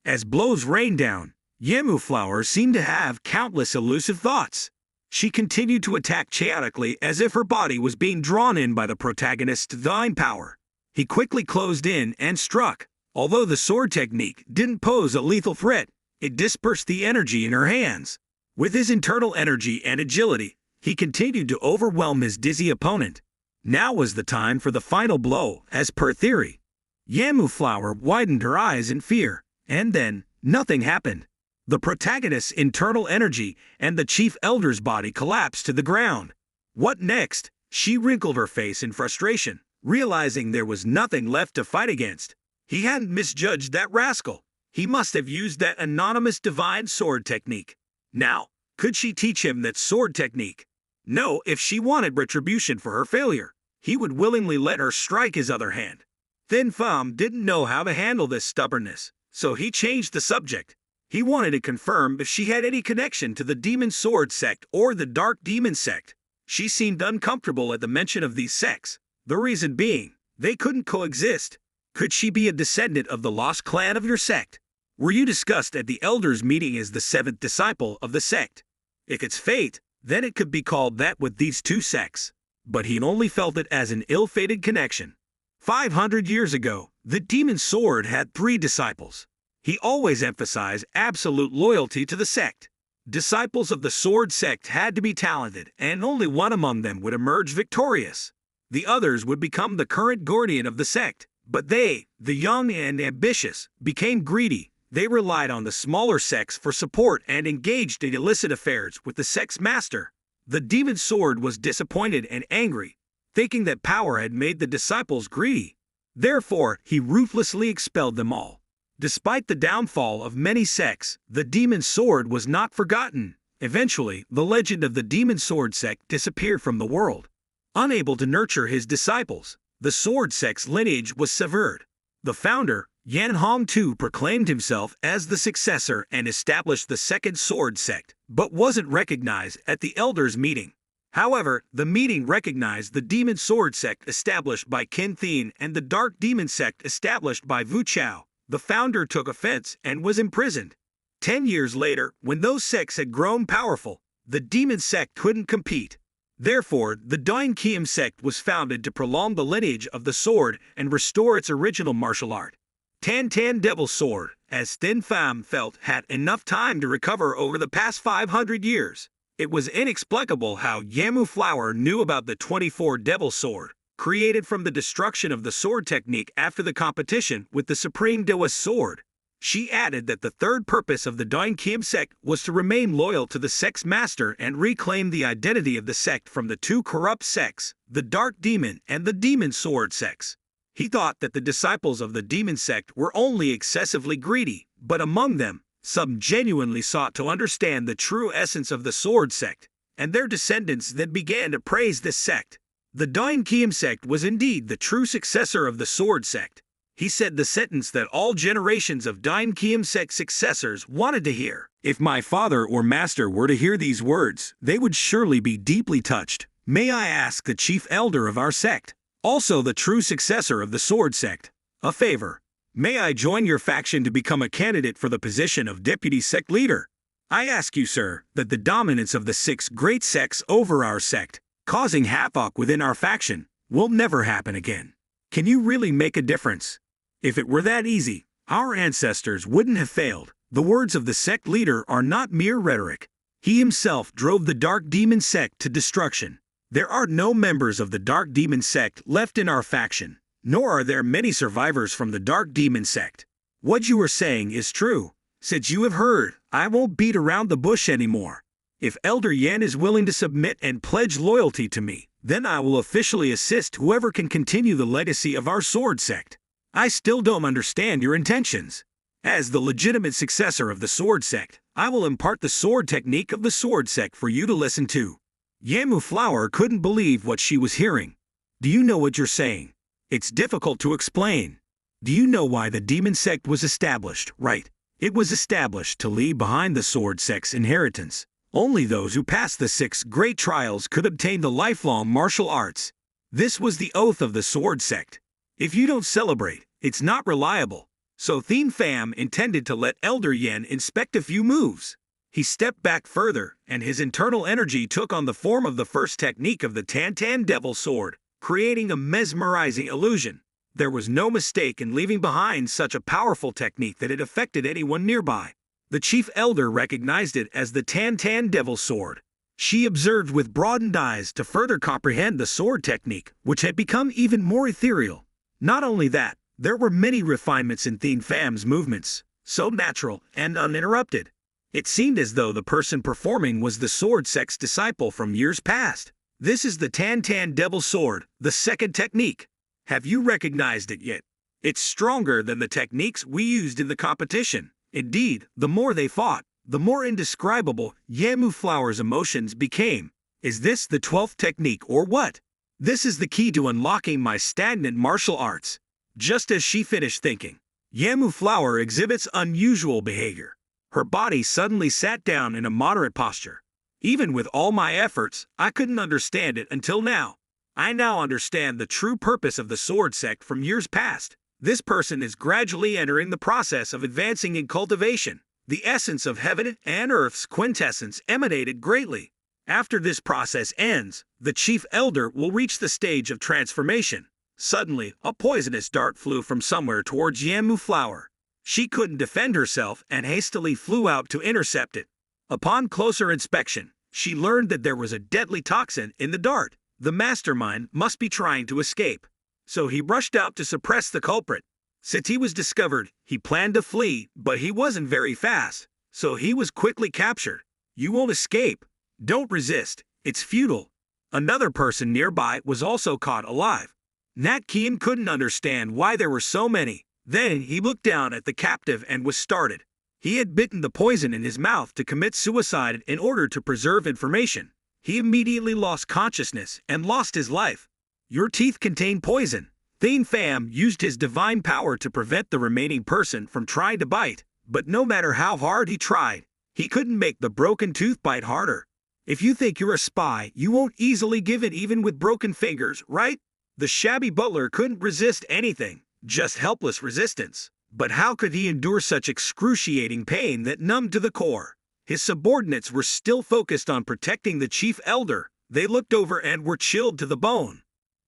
As blows rained down, Yamu Flower seemed to have countless elusive thoughts. She continued to attack chaotically as if her body was being drawn in by the protagonist's divine power. He quickly closed in and struck. Although the sword technique didn't pose a lethal threat, it dispersed the energy in her hands. With his internal energy and agility, he continued to overwhelm his dizzy opponent. Now was the time for the final blow, as per theory. Yamu Flower widened her eyes in fear, and then, nothing happened. The protagonist's internal energy and the Chief Elder's body collapsed to the ground. What next? She wrinkled her face in frustration, realizing there was nothing left to fight against. He hadn't misjudged that rascal. He must have used that anonymous divine sword technique. Now, could she teach him that sword technique? No, if she wanted retribution for her failure, he would willingly let her strike his other hand. Thien Pham didn't know how to handle this stubbornness, so he changed the subject. He wanted to confirm if she had any connection to the Demon Sword sect or the Dark Demon sect. She seemed uncomfortable at the mention of these sects, the reason being, they couldn't coexist. Could she be a descendant of the lost clan of your sect? Were you discussed at the elders' meeting as the seventh disciple of the sect? If it's fate, then it could be called that with these two sects. But he only felt it as an ill-fated connection. 500 years ago, the Demon Sword had 3 disciples. He always emphasized absolute loyalty to the sect. Disciples of the Sword sect had to be talented, and only one among them would emerge victorious. The others would become the current guardian of the sect. But they, the young and ambitious, became greedy. They relied on the smaller sects for support and engaged in illicit affairs with the sect's master. The Demon Sword was disappointed and angry, thinking that power had made the disciples greedy. Therefore, he ruthlessly expelled them all. Despite the downfall of many sects, the Demon Sword was not forgotten. Eventually, the legend of the Demon Sword sect disappeared from the world. Unable to nurture his disciples, the Sword sect's lineage was severed. The founder, Yan Hong II, proclaimed himself as the successor and established the second Sword sect, but wasn't recognized at the elders' meeting. However, the meeting recognized the demon sword sect established by Qin Thien and the dark demon sect established by Wu Chao. The founder took offense and was imprisoned. 10 years later, when those sects had grown powerful, the demon sect couldn't compete. Therefore, the Dain Kiem sect was founded to prolong the lineage of the sword and restore its original martial art. Tan Devil's Sword, as Thin Pham felt, had enough time to recover over the past 500 years. It was inexplicable how Yamu Flower knew about the 24 Devil's Sword, created from the destruction of the sword technique after the competition with the Supreme Dewa's sword. She added that the third purpose of the Dain Kiem sect was to remain loyal to the sect's master and reclaim the identity of the sect from the two corrupt sects, the Dark Demon and the Demon Sword sects. He thought that the disciples of the demon sect were only excessively greedy, but among them, some genuinely sought to understand the true essence of the sword sect, and their descendants then began to praise this sect. The Dain Kiem sect was indeed the true successor of the sword sect. He said the sentence that all generations of Dain Kiem sect successors wanted to hear. If my father or master were to hear these words, they would surely be deeply touched. May I ask the chief elder of our sect, also the true successor of the sword sect, a favor? May I join your faction to become a candidate for the position of deputy sect leader? I ask you, sir, that the dominance of the 6 great sects over our sect, causing havoc within our faction, will never happen again. Can you really make a difference? If it were that easy, our ancestors wouldn't have failed. The words of the sect leader are not mere rhetoric. He himself drove the Dark Demon sect to destruction. There are no members of the Dark Demon sect left in our faction, nor are there many survivors from the Dark Demon sect. What you are saying is true. Since you have heard, I won't beat around the bush anymore. If Elder Yan is willing to submit and pledge loyalty to me, then I will officially assist whoever can continue the legacy of our sword sect. I still don't understand your intentions. As the legitimate successor of the sword sect, I will impart the sword technique of the sword sect for you to listen to. Yamu Flower couldn't believe what she was hearing. Do you know what you're saying? It's difficult to explain. Do you know why the demon sect was established, right? It was established to leave behind the sword sect's inheritance. Only those who passed the 6 great trials could obtain the lifelong martial arts. This was the oath of the sword sect. If you don't celebrate, it's not reliable. So Thin Pham intended to let Elder Yan inspect a few moves. He stepped back further, and his internal energy took on the form of the first technique of the Tan Devil's Sword, creating a mesmerizing illusion. There was no mistake in leaving behind such a powerful technique that it affected anyone nearby. The chief elder recognized it as the Tan Devil's Sword. She observed with broadened eyes to further comprehend the sword technique, which had become even more ethereal. Not only that, there were many refinements in Thin Pham's movements, so natural and uninterrupted. It seemed as though the person performing was the sword sect's disciple from years past. This is the Tan Devil's Sword, the second technique. Have you recognized it yet? It's stronger than the techniques we used in the competition. Indeed, the more they fought, the more indescribable Yamu Flower's emotions became. Is this the 12th technique or what? This is the key to unlocking my stagnant martial arts. Just as she finished thinking, Yamu Flower exhibits unusual behavior. Her body suddenly sat down in a moderate posture. Even with all my efforts, I couldn't understand it until now. I now understand the true purpose of the sword sect from years past. This person is gradually entering the process of advancing in cultivation. The essence of heaven and earth's quintessence emanated greatly. After this process ends, the chief elder will reach the stage of transformation. Suddenly, a poisonous dart flew from somewhere towards Yamu Flower. She couldn't defend herself and hastily flew out to intercept it. Upon closer inspection, she learned that there was a deadly toxin in the dart. The mastermind must be trying to escape. So he rushed out to suppress the culprit. Since he was discovered, he planned to flee, but he wasn't very fast, so he was quickly captured. You won't escape. Don't resist. It's futile. Another person nearby was also caught alive. Nat Keen couldn't understand why there were so many. Then he looked down at the captive and was startled. He had bitten the poison in his mouth to commit suicide in order to preserve information. He immediately lost consciousness and lost his life. Your teeth contain poison. Thin Pham used his divine power to prevent the remaining person from trying to bite, but no matter how hard he tried, he couldn't make the broken tooth bite harder. If you think you're a spy, you won't easily give it even with broken fingers, right? The shabby butler couldn't resist anything, just helpless resistance. But how could he endure such excruciating pain that numbed to the core? His subordinates were still focused on protecting the chief elder. They looked over and were chilled to the bone.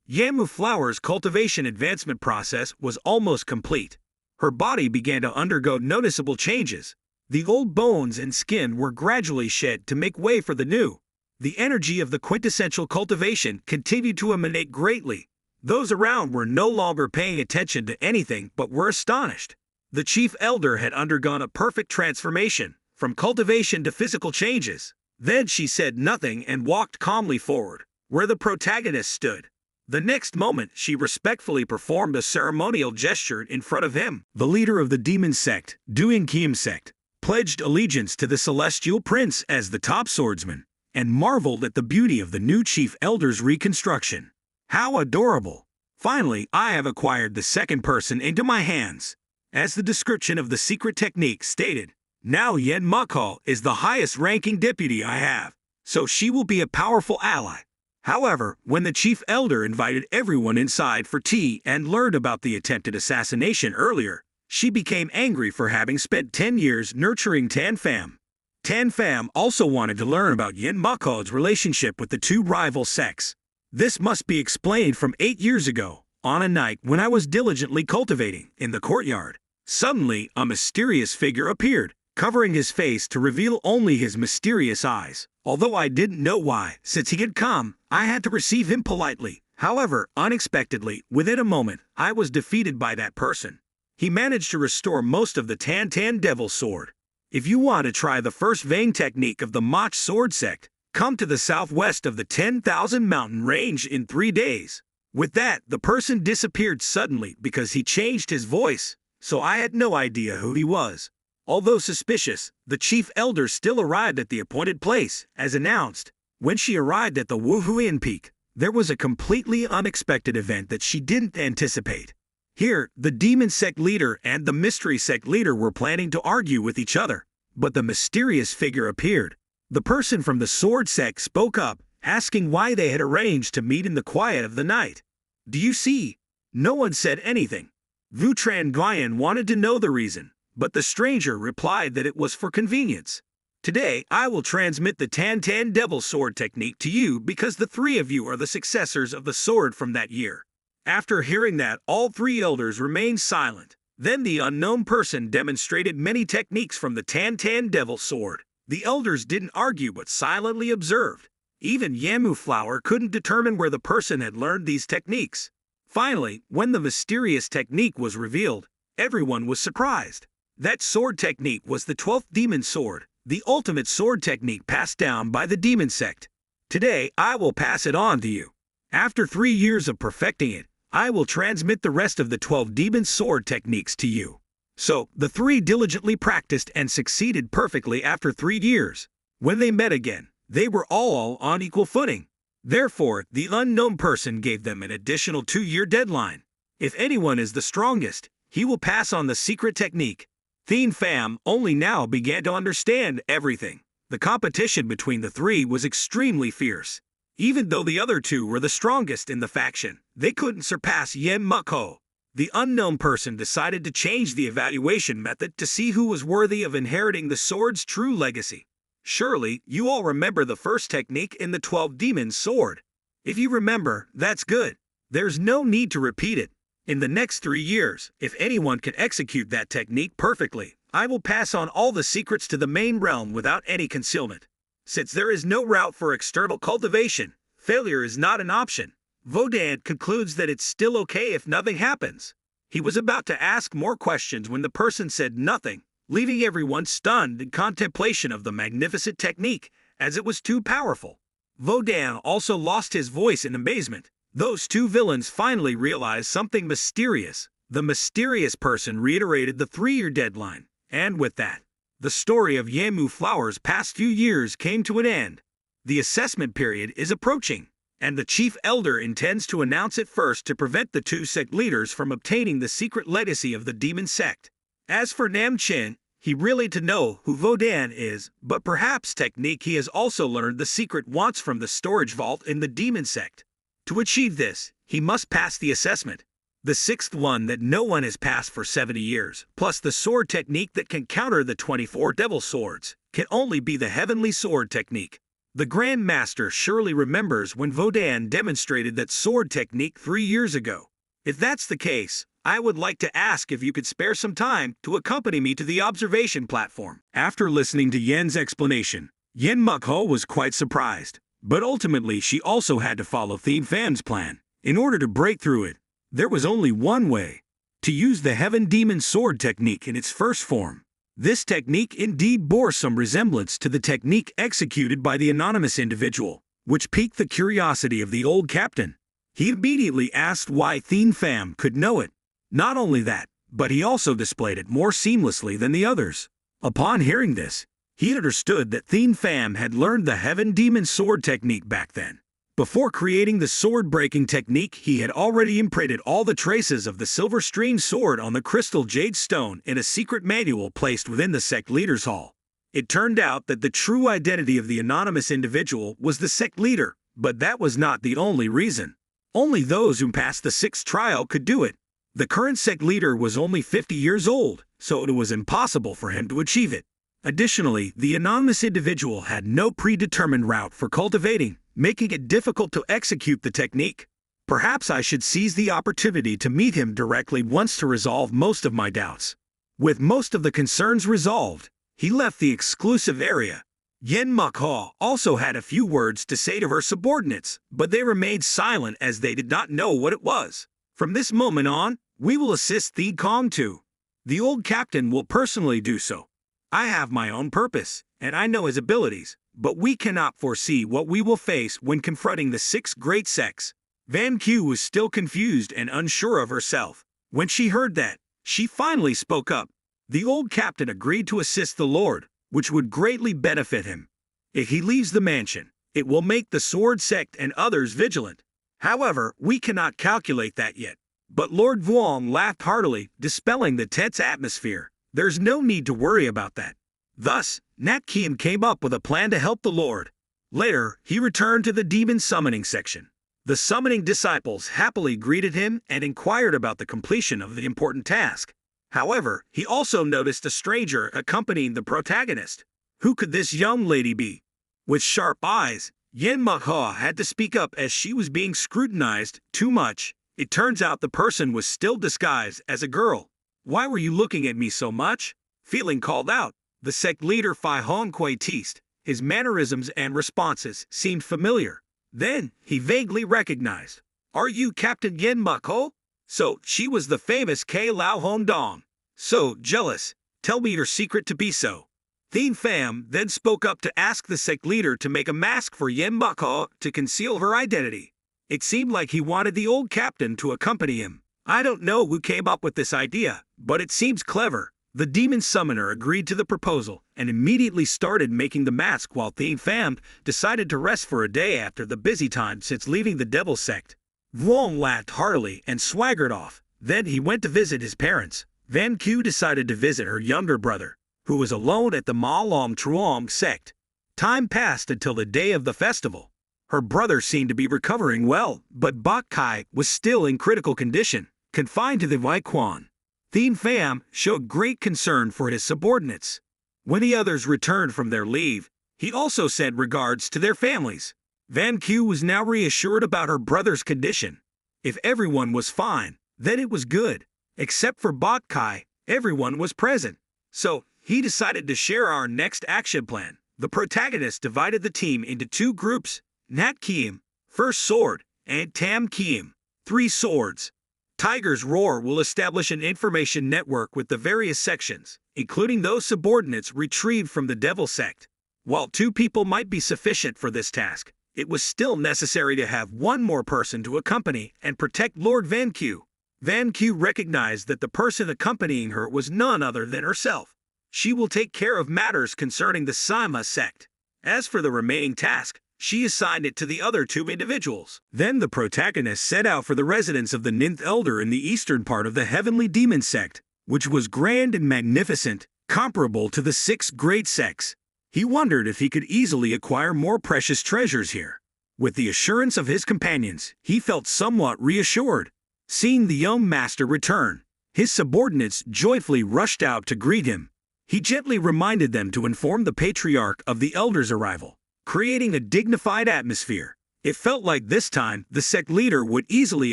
Jinwoo Flower's cultivation advancement process was almost complete. Her body began to undergo noticeable changes. The old bones and skin were gradually shed to make way for the new. The energy of the quintessential cultivation continued to emanate greatly. Those around were no longer paying attention to anything but were astonished. The chief elder had undergone a perfect transformation, from cultivation to physical changes. Then she said nothing and walked calmly forward, where the protagonist stood. The next moment, she respectfully performed a ceremonial gesture in front of him. The leader of the demon sect, Kim sect, pledged allegiance to the celestial prince as the top swordsman, and marveled at the beauty of the new chief elder's reconstruction. How adorable! Finally, I have acquired the second person into my hands. As the description of the secret technique stated, now Yen Mako is the highest-ranking deputy I have, so she will be a powerful ally. However, when the chief elder invited everyone inside for tea and learned about the attempted assassination earlier, she became angry for having spent 10 years nurturing Tan Pham. Tan Pham also wanted to learn about Yen Mako's relationship with the two rival sects. This must be explained from 8 years ago, on a night when I was diligently cultivating in the courtyard. Suddenly, a mysterious figure appeared, covering his face to reveal only his mysterious eyes. Although I didn't know why, since he had come, I had to receive him politely. However, unexpectedly, within a moment, I was defeated by that person. He managed to restore most of the Tan Devil Sword. If you want to try the first vein technique of the Mach Sword sect, come to the southwest of the 10,000 mountain range in 3 days. With that, the person disappeared suddenly because he changed his voice, so I had no idea who he was. Although suspicious, the chief elder still arrived at the appointed place, as announced. When she arrived at the Wuhuian Peak, there was a completely unexpected event that she didn't anticipate. Here, the demon sect leader and the mystery sect leader were planning to argue with each other, but the mysterious figure appeared. The person from the sword sect spoke up, asking why they had arranged to meet in the quiet of the night. Do you see? No one said anything. Vu Tran Guyan wanted to know the reason, but the stranger replied that it was for convenience. Today, I will transmit the Tan Devil Sword technique to you because the 3 of you are the successors of the sword from that year. After hearing that, all 3 elders remained silent. Then the unknown person demonstrated many techniques from the Tan Devil Sword. The elders didn't argue but silently observed. Even Jinwoo Flower couldn't determine where the person had learned these techniques. Finally, when the mysterious technique was revealed, everyone was surprised. That sword technique was the 12th demon sword, the ultimate sword technique passed down by the demon sect. Today, I will pass it on to you. After 3 years of perfecting it, I will transmit the rest of the 12 demon sword techniques to you. So, the 3 diligently practiced and succeeded perfectly after 3 years. When they met again, they were all on equal footing. Therefore, the unknown person gave them an additional 2-year deadline. If anyone is the strongest, he will pass on the secret technique. Tan Pham only now began to understand everything. The competition between the 3 was extremely fierce. Even though the other 2 were the strongest in the faction, they couldn't surpass Yen Mako. The unknown person decided to change the evaluation method to see who was worthy of inheriting the sword's true legacy. Surely, you all remember the first technique in the 12 Demons Sword. If you remember, that's good. There's no need to repeat it. In the next 3 years, if anyone can execute that technique perfectly, I will pass on all the secrets to the main realm without any concealment. Since there is no route for external cultivation, failure is not an option. Vodan concludes that it's still okay if nothing happens. He was about to ask more questions when the person said nothing, leaving everyone stunned in contemplation of the magnificent technique, as it was too powerful. Vodan also lost his voice in amazement. Those 2 villains finally realized something mysterious. The mysterious person reiterated the 3-year deadline, and with that, the story of Jinwoo Flower's past few years came to an end. The assessment period is approaching, and the chief elder intends to announce it first to prevent the 2 sect leaders from obtaining the secret legacy of the demon sect. As for Nam Chin, he really to know who Vodan is, but perhaps technique he has also learned the secret wants from the storage vault in the demon sect. To achieve this, he must pass the assessment. The sixth one that no one has passed for 70 years, plus the sword technique that can counter the 24 devil swords, can only be the heavenly sword technique. The Grand Master surely remembers when Vodan demonstrated that sword technique 3 years ago. If that's the case, I would like to ask if you could spare some time to accompany me to the observation platform. After listening to Yen's explanation, Yen Mukho was quite surprised, but ultimately she also had to follow Theme Fam's plan. In order to break through it, there was only one way: to use the Heaven Demon Sword technique in its first form. This technique indeed bore some resemblance to the technique executed by the anonymous individual, which piqued the curiosity of the old captain. He immediately asked why Theme Fam could know it. Not only that, but he also displayed it more seamlessly than the others. Upon hearing this, he understood that Theme Fam had learned the Heaven Demon Sword technique back then. Before creating the sword-breaking technique, he had already imprinted all the traces of the silver-streamed sword on the crystal jade stone in a secret manual placed within the sect leader's hall. It turned out that the true identity of the anonymous individual was the sect leader, but that was not the only reason. Only those who passed the sixth trial could do it. The current sect leader was only 50 years old, so it was impossible for him to achieve it. Additionally, the anonymous individual had no predetermined route for cultivating, making it difficult to execute the technique. Perhaps I should seize the opportunity to meet him directly once to resolve most of my doubts. With most of the concerns resolved, he left the exclusive area. Yen Mukho also had a few words to say to her subordinates, but they remained silent as they did not know what it was. From this moment on, we will assist Thee Kong too. The old captain will personally do so. I have my own purpose, and I know his abilities, but we cannot foresee what we will face when confronting the 6 great sects. Van Q was still confused and unsure of herself. When she heard that, she finally spoke up. The old captain agreed to assist the Lord, which would greatly benefit him. If he leaves the mansion, it will make the sword sect and others vigilant. However, we cannot calculate that yet. But Lord Vuong laughed heartily, dispelling the tense atmosphere. There's no need to worry about that. Thus, Nat Kim came up with a plan to help the Lord. Later, he returned to the demon summoning section. The summoning disciples happily greeted him and inquired about the completion of the important task. However, he also noticed a stranger accompanying the protagonist. Who could this young lady be? With sharp eyes, Yen Mukho had to speak up as she was being scrutinized too much. It turns out the person was still disguised as a girl. Why were you looking at me so much? Feeling called out, the sect leader Phi Hong Kui teased. His mannerisms and responses seemed familiar. Then, he vaguely recognized. Are you Captain Yen Mukho? So, she was the famous K Lao Hong Dong. So jealous. Tell me your secret to be so. Theme Pham then spoke up to ask the sect leader to make a mask for Yen Mukho to conceal her identity. It seemed like he wanted the old captain to accompany him. I don't know who came up with this idea, but it seems clever. The demon summoner agreed to the proposal and immediately started making the mask while Theme Pham decided to rest for a day after the busy time since leaving the devil sect. Vuong laughed heartily and swaggered off. Then he went to visit his parents. Van Q decided to visit her younger brother, who was alone at the Ma Long Truong sect. Time passed until the day of the festival. Her brother seemed to be recovering well, but Bok Kai was still in critical condition, confined to the Waiquan. Theme Pham showed great concern for his subordinates. When the others returned from their leave, he also sent regards to their families. Van Q was now reassured about her brother's condition. If everyone was fine, then it was good. Except for Bok Kai, everyone was present. So, he decided to share our next action plan. The protagonist divided the team into 2 groups. Nat Kim, First Sword, and Tam Kim, 3 Swords. Tiger's Roar will establish an information network with the various sections, including those subordinates retrieved from the Devil Sect. While 2 people might be sufficient for this task, it was still necessary to have 1 more person to accompany and protect Lord Van Q. Van Q recognized that the person accompanying her was none other than herself. She will take care of matters concerning the Sima sect. As for the remaining task, she assigned it to the other 2 individuals. Then the protagonist set out for the residence of the Ninth Elder in the eastern part of the Heavenly Demon Sect, which was grand and magnificent. comparable to the sixth great sects. He wondered if he could easily acquire more precious treasures here. With the assurance of his companions, he felt somewhat reassured. Seeing the young master return, his subordinates joyfully rushed out to greet him. He gently reminded them to inform the patriarch of the elder's arrival, creating a dignified atmosphere. It felt like this time the sect leader would easily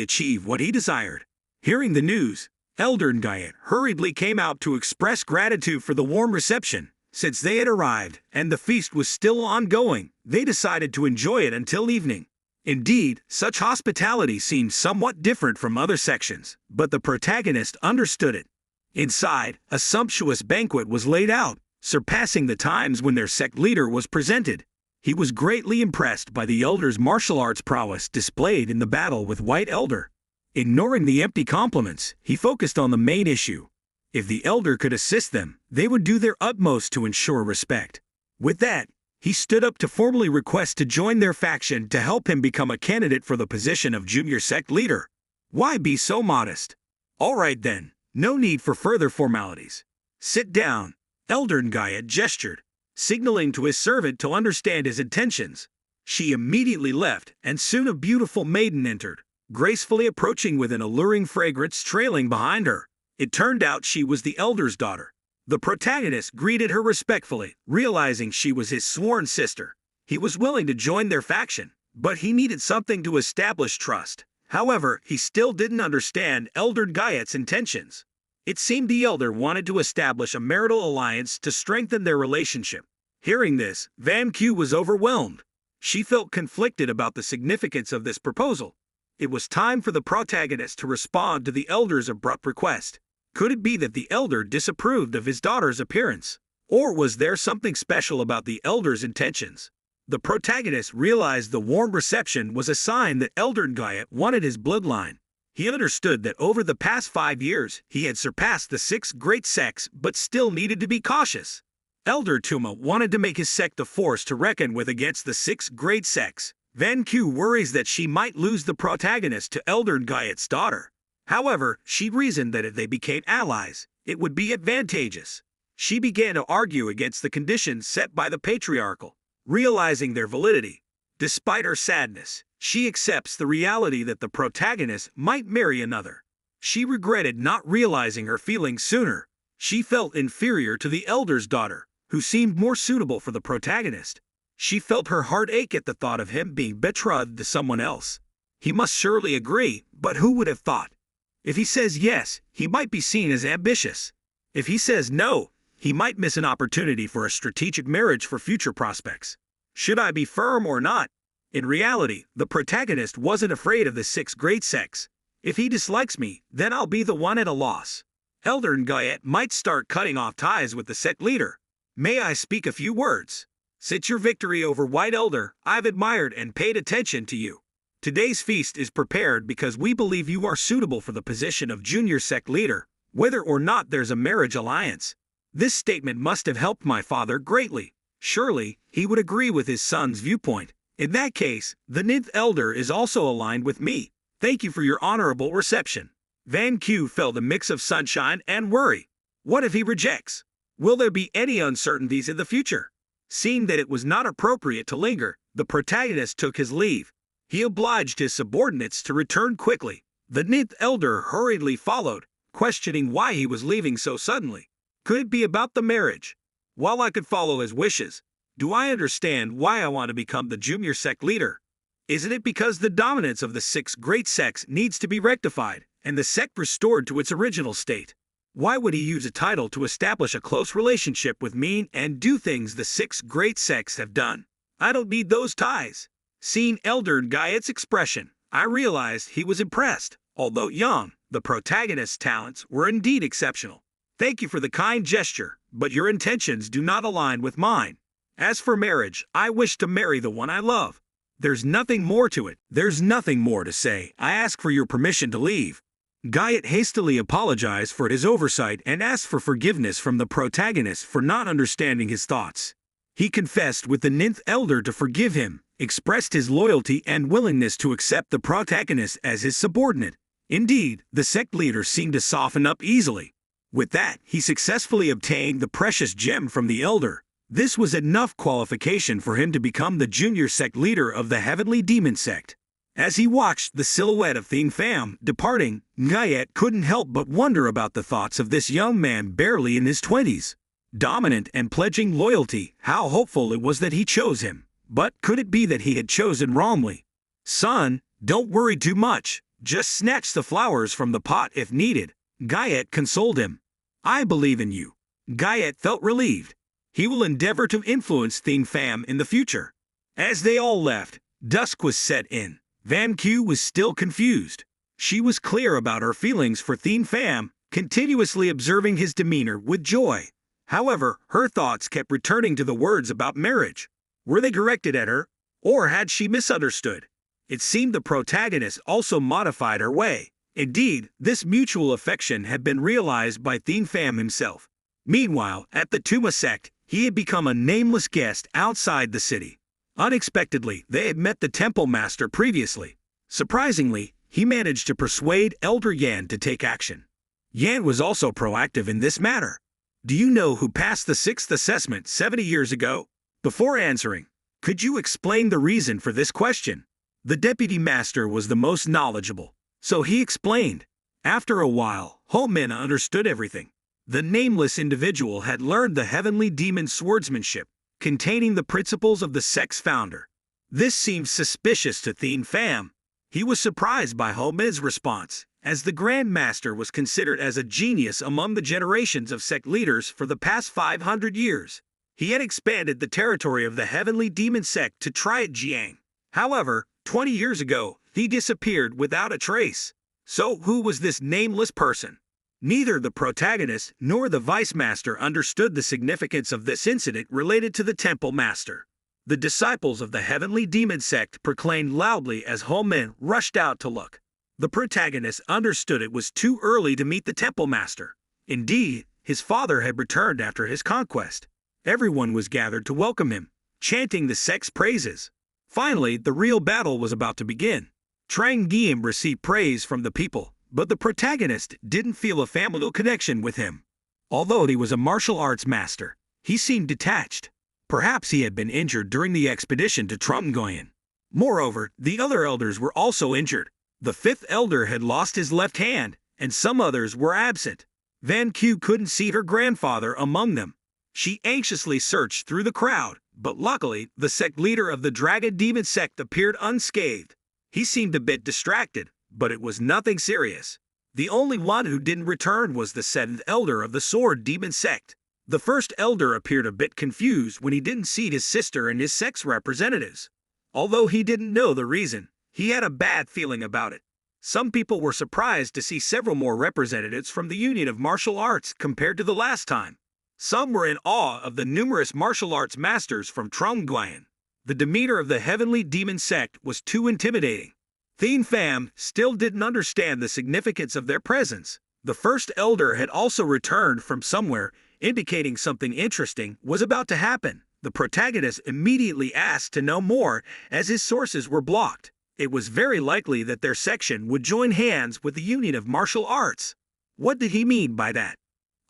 achieve what he desired. Hearing the news, Elder Ngayat hurriedly came out to express gratitude for the warm reception. Since they had arrived and the feast was still ongoing, they decided to enjoy it until evening. Indeed, such hospitality seemed somewhat different from other sections, but the protagonist understood it. Inside, a sumptuous banquet was laid out, surpassing the times when their sect leader was presented. He was greatly impressed by the elder's martial arts prowess displayed in the battle with White Elder. Ignoring the empty compliments, he focused on the main issue. If the elder could assist them, they would do their utmost to ensure respect. With that, he stood up to formally request to join their faction to help him become a candidate for the position of junior sect leader. Why be so modest? All right then, no need for further formalities. Sit down, Elder Ngayat gestured, signaling to his servant to understand his intentions. She immediately left, and soon a beautiful maiden entered, gracefully approaching with an alluring fragrance trailing behind her. It turned out she was the elder's daughter. The protagonist greeted her respectfully, realizing she was his sworn sister. He was willing to join their faction, but he needed something to establish trust. However, he still didn't understand Elder Ngayat's intentions. It seemed the elder wanted to establish a marital alliance to strengthen their relationship. Hearing this, Van Q was overwhelmed. She felt conflicted about the significance of this proposal. It was time for the protagonist to respond to the elder's abrupt request. Could it be that the elder disapproved of his daughter's appearance? Or was there something special about the elder's intentions? The protagonist realized the warm reception was a sign that Elder Ngayat wanted his bloodline. He understood that over the past 5 years, he had surpassed the 6 great sects but still needed to be cautious. Elder Tuma wanted to make his sect a force to reckon with against the 6 great sects. Van Q worries that she might lose the protagonist to Elder Ngayat's daughter. However, she reasoned that if they became allies, it would be advantageous. She began to argue against the conditions set by the patriarchal, realizing their validity. Despite her sadness, she accepts the reality that the protagonist might marry another. She regretted not realizing her feelings sooner. She felt inferior to the elder's daughter, who seemed more suitable for the protagonist. She felt her heart ache at the thought of him being betrothed to someone else. He must surely agree, but who would have thought? If he says yes, he might be seen as ambitious. If he says no, he might miss an opportunity for a strategic marriage for future prospects. Should I be firm or not? In reality, the protagonist wasn't afraid of the 6 great sects. If he dislikes me, then I'll be the one at a loss. Elder Ngayat might start cutting off ties with the sect leader. May I speak a few words? Since your victory over White Elder, I've admired and paid attention to you. Today's feast is prepared because we believe you are suitable for the position of junior sect leader, whether or not there's a marriage alliance. This statement must have helped my father greatly. Surely, he would agree with his son's viewpoint. In that case, the 9th elder is also aligned with me. Thank you for your honorable reception. Van Q felt a mix of sunshine and worry. What if he rejects? Will there be any uncertainties in the future? Seeing that it was not appropriate to linger, the protagonist took his leave. He obliged his subordinates to return quickly. The 9th elder hurriedly followed, questioning why he was leaving so suddenly. Could it be about the marriage? While I could follow his wishes, do I understand why I want to become the junior sect leader? Isn't it because the dominance of the 6 great sects needs to be rectified, and the sect restored to its original state? Why would he use a title to establish a close relationship with me and do things the 6 great sects have done? I don't need those ties. Seeing Elder Ngayat's expression, I realized he was impressed. Although young, the protagonist's talents were indeed exceptional. Thank you for the kind gesture, but your intentions do not align with mine. As for marriage, I wish to marry the one I love. There's nothing more to it. There's nothing more to say. I ask for your permission to leave. Ngayat hastily apologized for his oversight and asked for forgiveness from the protagonist for not understanding his thoughts. He confessed with the 9th elder to forgive him, expressed his loyalty and willingness to accept the protagonist as his subordinate. Indeed, the sect leader seemed to soften up easily. With that, he successfully obtained the precious gem from the elder. This was enough qualification for him to become the junior sect leader of the heavenly demon sect. As he watched the silhouette of Thien Pham departing, Ngayet couldn't help but wonder about the thoughts of this young man barely in his 20s. Dominant and pledging loyalty, how hopeful it was that he chose him. But could it be that he had chosen wrongly? Son, don't worry too much. Just snatch the flowers from the pot if needed. Ngayet consoled him. I believe in you. Ngayet felt relieved. He will endeavor to influence Thien Pham in the future. As they all left, dusk was set in. Van Q was still confused. She was clear about her feelings for Thien Pham, continuously observing his demeanor with joy. However, her thoughts kept returning to the words about marriage. Were they directed at her, or had she misunderstood? It seemed the protagonist also modified her way. Indeed, this mutual affection had been realized by Thien Pham himself. Meanwhile, at the Tuma sect, he had become a nameless guest outside the city. Unexpectedly, they had met the temple master previously. Surprisingly, he managed to persuade Elder Yan to take action. Yan was also proactive in this matter. Do you know who passed the 6th assessment 70 years ago? Before answering, could you explain the reason for this question? The deputy master was the most knowledgeable, so he explained. After a while, Ho Min understood everything. The nameless individual had learned the heavenly demon swordsmanship, containing the principles of the sect's founder. This seemed suspicious to Thien Pham. He was surprised by Ho Min's response, as the Grand Master was considered as a genius among the generations of sect leaders for the past 500 years. He had expanded the territory of the heavenly demon sect to Triad Jiang. However, 20 years ago, he disappeared without a trace. So who was this nameless person? Neither the protagonist nor the vice master understood the significance of this incident related to the temple master. The disciples of the heavenly demon sect proclaimed loudly as Ho Min rushed out to look. The protagonist understood it was too early to meet the temple master. Indeed, his father had returned after his conquest. Everyone was gathered to welcome him, chanting the sect's praises. Finally, the real battle was about to begin. Trang Guillaume received praise from the people, but the protagonist didn't feel a familial connection with him. Although he was a martial arts master, he seemed detached. Perhaps he had been injured during the expedition to Trumgoyen. Moreover, the other elders were also injured. The 5th elder had lost his left hand, and some others were absent. Van Q couldn't see her grandfather among them. She anxiously searched through the crowd, but luckily, the sect leader of the Dragon Demon sect appeared unscathed. He seemed a bit distracted, but it was nothing serious. The only one who didn't return was the 7th elder of the Sword Demon sect. The 1st elder appeared a bit confused when he didn't see his sister and his sect's representatives. Although he didn't know the reason, he had a bad feeling about it. Some people were surprised to see several more representatives from the Union of Martial Arts compared to the last time. Some were in awe of the numerous martial arts masters from Trumgoyen. The demeanor of the heavenly demon sect was too intimidating. Thien Pham still didn't understand the significance of their presence. The 1st elder had also returned from somewhere, indicating something interesting was about to happen. The protagonist immediately asked to know more, as his sources were blocked. It was very likely that their section would join hands with the Union of Martial Arts. What did he mean by that?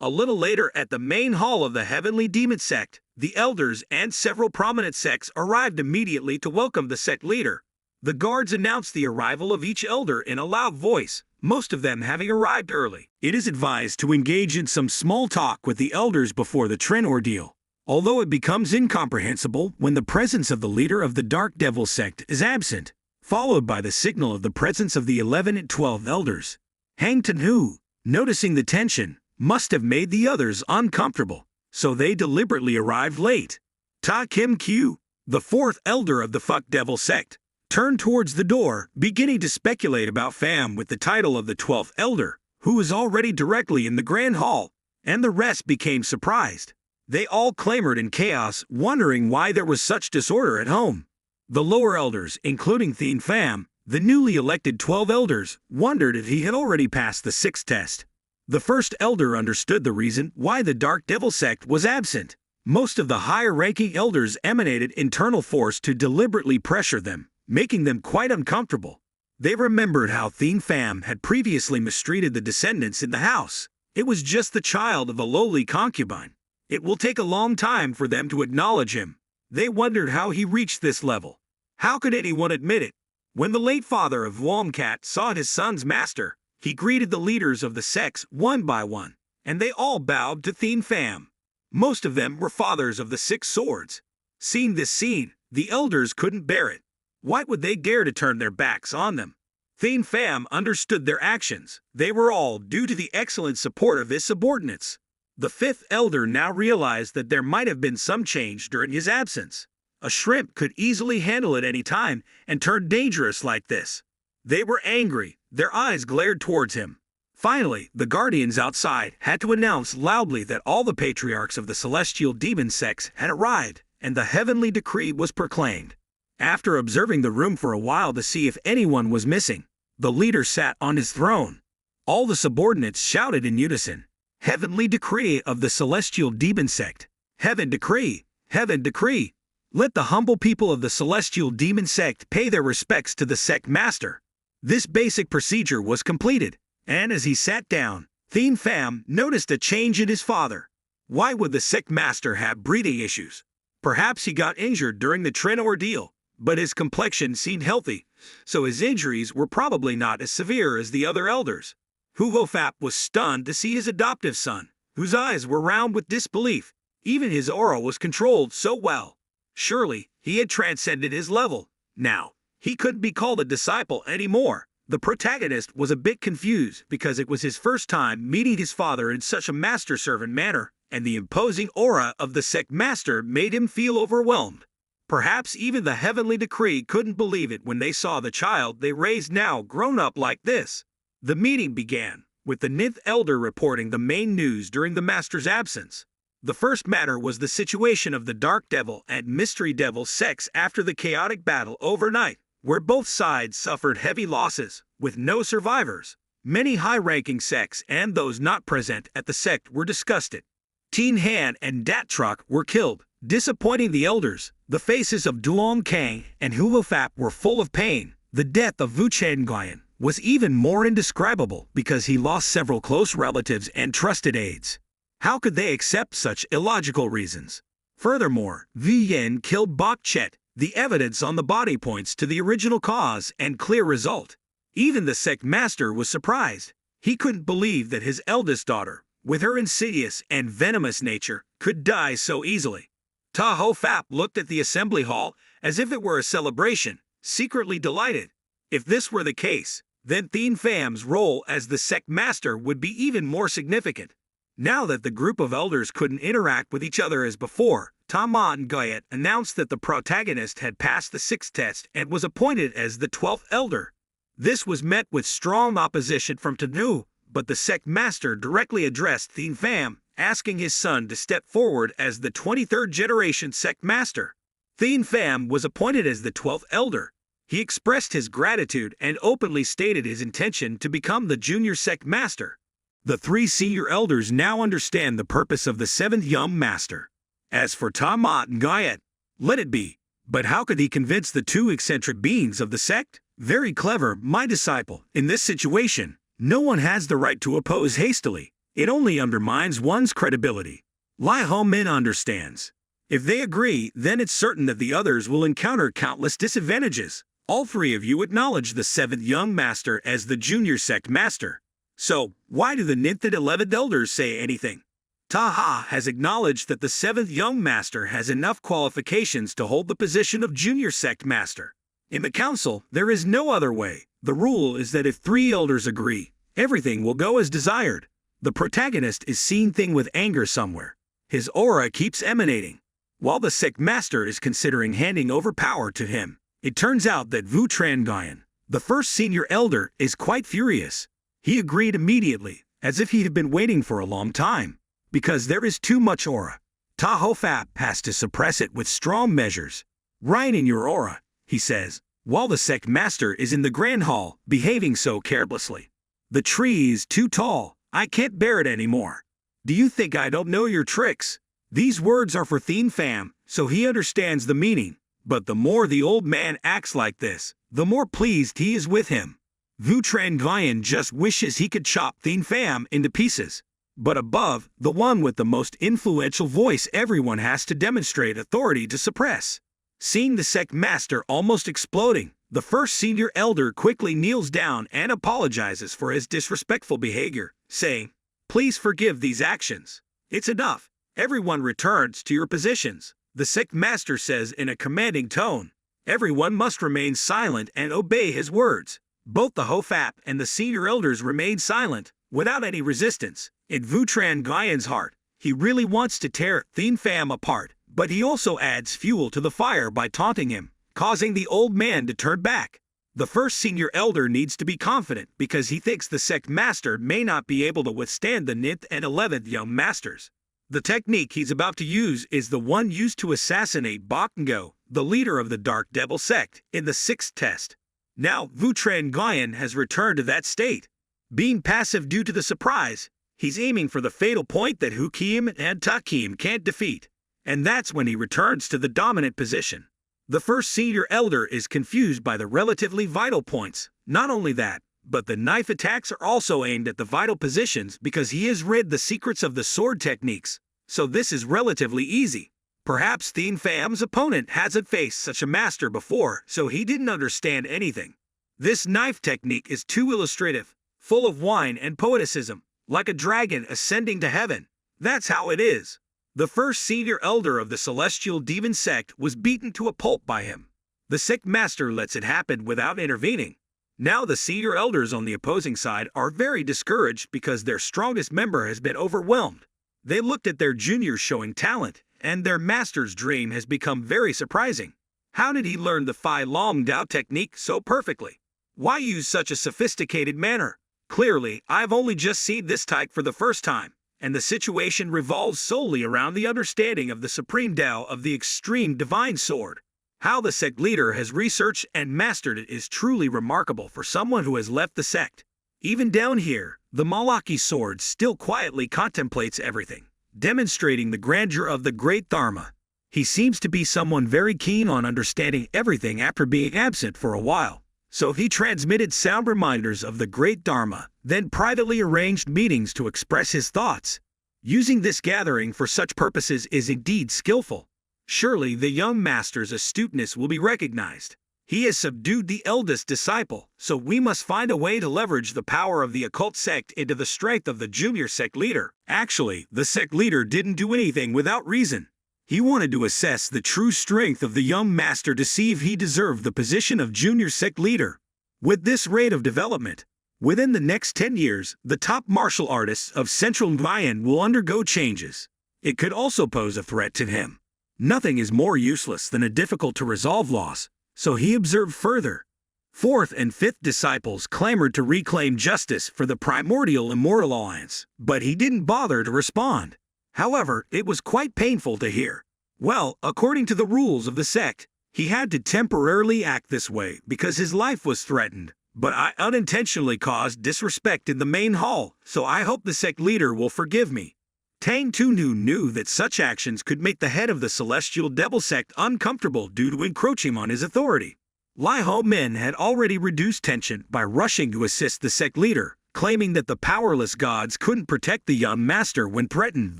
A little later at the main hall of the Heavenly Demon Sect, the elders and several prominent sects arrived immediately to welcome the sect leader. The guards announced the arrival of each elder in a loud voice, most of them having arrived early. It is advised to engage in some small talk with the elders before the Trin ordeal, although it becomes incomprehensible when the presence of the leader of the Dark Devil sect is absent, followed by the signal of the presence of the 11 and 12 elders. Hang Tenhu, noticing the tension, must have made the others uncomfortable, so they deliberately arrived late. Ta Kim Q, the 4th elder of the Fuck Devil sect, turned towards the door, beginning to speculate about Pham with the title of the 12th elder, who was already directly in the Grand Hall, and the rest became surprised. They all clamored in chaos, wondering why there was such disorder at home. The lower elders, including Thien Pham, the newly elected 12 elders, wondered if he had already passed the 6th test. The 1st elder understood the reason why the Dark Devil sect was absent. Most of the higher-ranking elders emanated internal force to deliberately pressure them, making them quite uncomfortable. They remembered how Thien Pham had previously mistreated the descendants in the house. It was just the child of a lowly concubine. It will take a long time for them to acknowledge him. They wondered how he reached this level. How could anyone admit it? When the late father of Womcat saw his son's master, he greeted the leaders of the sects one by one, and they all bowed to Thien Pham. Most of them were fathers of the 6 swords. Seeing this scene, the elders couldn't bear it. Why would they dare to turn their backs on them? Thien Pham understood their actions. They were all due to the excellent support of his subordinates. The 5th elder now realized that there might have been some change during his absence. A shrimp could easily handle at any time and turn dangerous like this. They were angry. Their eyes glared towards him. Finally, the guardians outside had to announce loudly that all the patriarchs of the celestial demon sects had arrived, and the heavenly decree was proclaimed. After observing the room for a while to see if anyone was missing, the leader sat on his throne. All the subordinates shouted in unison, "Heavenly decree of the celestial demon sect! Heaven decree! Heaven decree! Let the humble people of the celestial demon sect pay their respects to the sect master." This basic procedure was completed, and as he sat down, Thien Pham noticed a change in his father. Why would the sect master have breathing issues? Perhaps he got injured during the Tren ordeal, but his complexion seemed healthy, so his injuries were probably not as severe as the other elders. Huofap was stunned to see his adoptive son, whose eyes were round with disbelief. Even his aura was controlled so well. Surely, he had transcended his level. Now, he couldn't be called a disciple anymore. The protagonist was a bit confused because it was his first time meeting his father in such a master-servant manner, and the imposing aura of the sect master made him feel overwhelmed. Perhaps even the heavenly decree couldn't believe it when they saw the child they raised now grown up like this. The meeting began, with the 9th elder reporting the main news during the master's absence. The first matter was the situation of the Dark Devil and Mystery Devil sects after the chaotic battle overnight, where both sides suffered heavy losses, with no survivors. Many high-ranking sects and those not present at the sect were disgusted. Teen Han and Dat Truck were killed, disappointing the elders. The faces of Duong Kang and Huofap were full of pain. The death of Vu Chenguyen was even more indescribable because he lost several close relatives and trusted aides. How could they accept such illogical reasons? Furthermore, Vi Yin killed Bok Chet. The evidence on the body points to the original cause and clear result. Even the sect master was surprised. He couldn't believe that his eldest daughter, with her insidious and venomous nature, could die so easily. Taho Fap looked at the assembly hall as if it were a celebration, secretly delighted. If this were the case, then Thien Pham's role as the sect master would be even more significant. Now that the group of elders couldn't interact with each other as before, Tama and Guyet announced that the protagonist had passed the 6th test and was appointed as the 12th elder. This was met with strong opposition from Tanu, but the sect master directly addressed Thien Pham, asking his son to step forward as the 23rd generation sect master. Thien Pham was appointed as the 12th elder. He expressed his gratitude and openly stated his intention to become the junior sect master. The 3 senior elders now understand the purpose of the 7th young master. As for Tamat and Guyet, let it be. But how could he convince the 2 eccentric beings of the sect? Very clever, my disciple. In this situation, no one has the right to oppose hastily. It only undermines one's credibility. Lai Ho Min understands. If they agree, then it's certain that the others will encounter countless disadvantages. All 3 of you acknowledge the 7th young master as the junior sect master. So, why do the 9th and 11th elders say anything? Taha has acknowledged that the 7th young master has enough qualifications to hold the position of junior sect master. In the council, there is no other way. The rule is that if 3 elders agree, everything will go as desired. The protagonist is seeing things with anger somewhere. His aura keeps emanating. While the sect master is considering handing over power to him, it turns out that Vu Tranguyen, the first senior elder, is quite furious. He agreed immediately, as if he had been waiting for a long time. Because there is too much aura. Taho Fap has to suppress it with strong measures. Right in your aura, he says, while the sect master is in the grand hall, behaving so carelessly. The tree is too tall. I can't bear it anymore. Do you think I don't know your tricks? These words are for Thien Pham, so he understands the meaning. But the more the old man acts like this, the more pleased he is with him. Vu Tranguyen just wishes he could chop Thien Pham into pieces. But above, the one with the most influential voice everyone has to demonstrate authority to suppress. Seeing the sect master almost exploding, the first senior elder quickly kneels down and apologizes for his disrespectful behavior, saying, "Please forgive these actions. It's enough. Everyone returns to your positions," the sect master says in a commanding tone. Everyone must remain silent and obey his words. Both the Hofap and the senior elders remain silent, without any resistance. In Vutran Guyan's heart, he really wants to tear Thien Pham apart, but he also adds fuel to the fire by taunting him, causing the old man to turn back. The first senior elder needs to be confident because he thinks the sect master may not be able to withstand the 9th and 11th young masters. The technique he's about to use is the one used to assassinate Bakugo, the leader of the Dark Devil sect, in the 6th test. Now Vutran Guyan has returned to that state. Being passive due to the surprise, he's aiming for the fatal point that Hukim and Takim can't defeat. And that's when he returns to the dominant position. The first senior elder is confused by the relatively vital points. Not only that, but the knife attacks are also aimed at the vital positions because he has read the secrets of the sword techniques, so this is relatively easy. Perhaps Thien Pham's opponent hasn't faced such a master before, so he didn't understand anything. This knife technique is too illustrative, full of wine and poeticism, like a dragon ascending to heaven. That's how it is. The first senior elder of the celestial demon sect was beaten to a pulp by him. The sect master lets it happen without intervening. Now the senior elders on the opposing side are very discouraged because their strongest member has been overwhelmed. They looked at their juniors showing talent, and their master's dream has become very surprising. How did he learn the Phi Long Dao technique so perfectly? Why use such a sophisticated manner? Clearly, I've only just seen this type for the first time, and the situation revolves solely around the understanding of the supreme Tao of the extreme divine sword. How the sect leader has researched and mastered it is truly remarkable for someone who has left the sect. Even down here, the Malaki sword still quietly contemplates everything, demonstrating the grandeur of the great Dharma. He seems to be someone very keen on understanding everything after being absent for a while. So he transmitted sound reminders of the great Dharma, then privately arranged meetings to express his thoughts. Using this gathering for such purposes is indeed skillful. Surely the young master's astuteness will be recognized. He has subdued the eldest disciple, so we must find a way to leverage the power of the occult sect into the strength of the junior sect leader. Actually, the sect leader didn't do anything without reason. He wanted to assess the true strength of the young master to see if he deserved the position of junior sect leader. With this rate of development, within the next 10 years, the top martial artists of Central Nguyen will undergo changes. It could also pose a threat to him. Nothing is more useless than a difficult-to-resolve loss, so he observed further. 4th and 5th disciples clamored to reclaim justice for the primordial immortal alliance, but he didn't bother to respond. However, it was quite painful to hear. Well, according to the rules of the sect, he had to temporarily act this way because his life was threatened. But I unintentionally caused disrespect in the main hall, so I hope the sect leader will forgive me. Tang Tunu knew that such actions could make the head of the Celestial Devil sect uncomfortable due to encroaching on his authority. Lai Ho Men had already reduced tension by rushing to assist the sect leader, claiming that the powerless gods couldn't protect the young master when threatened,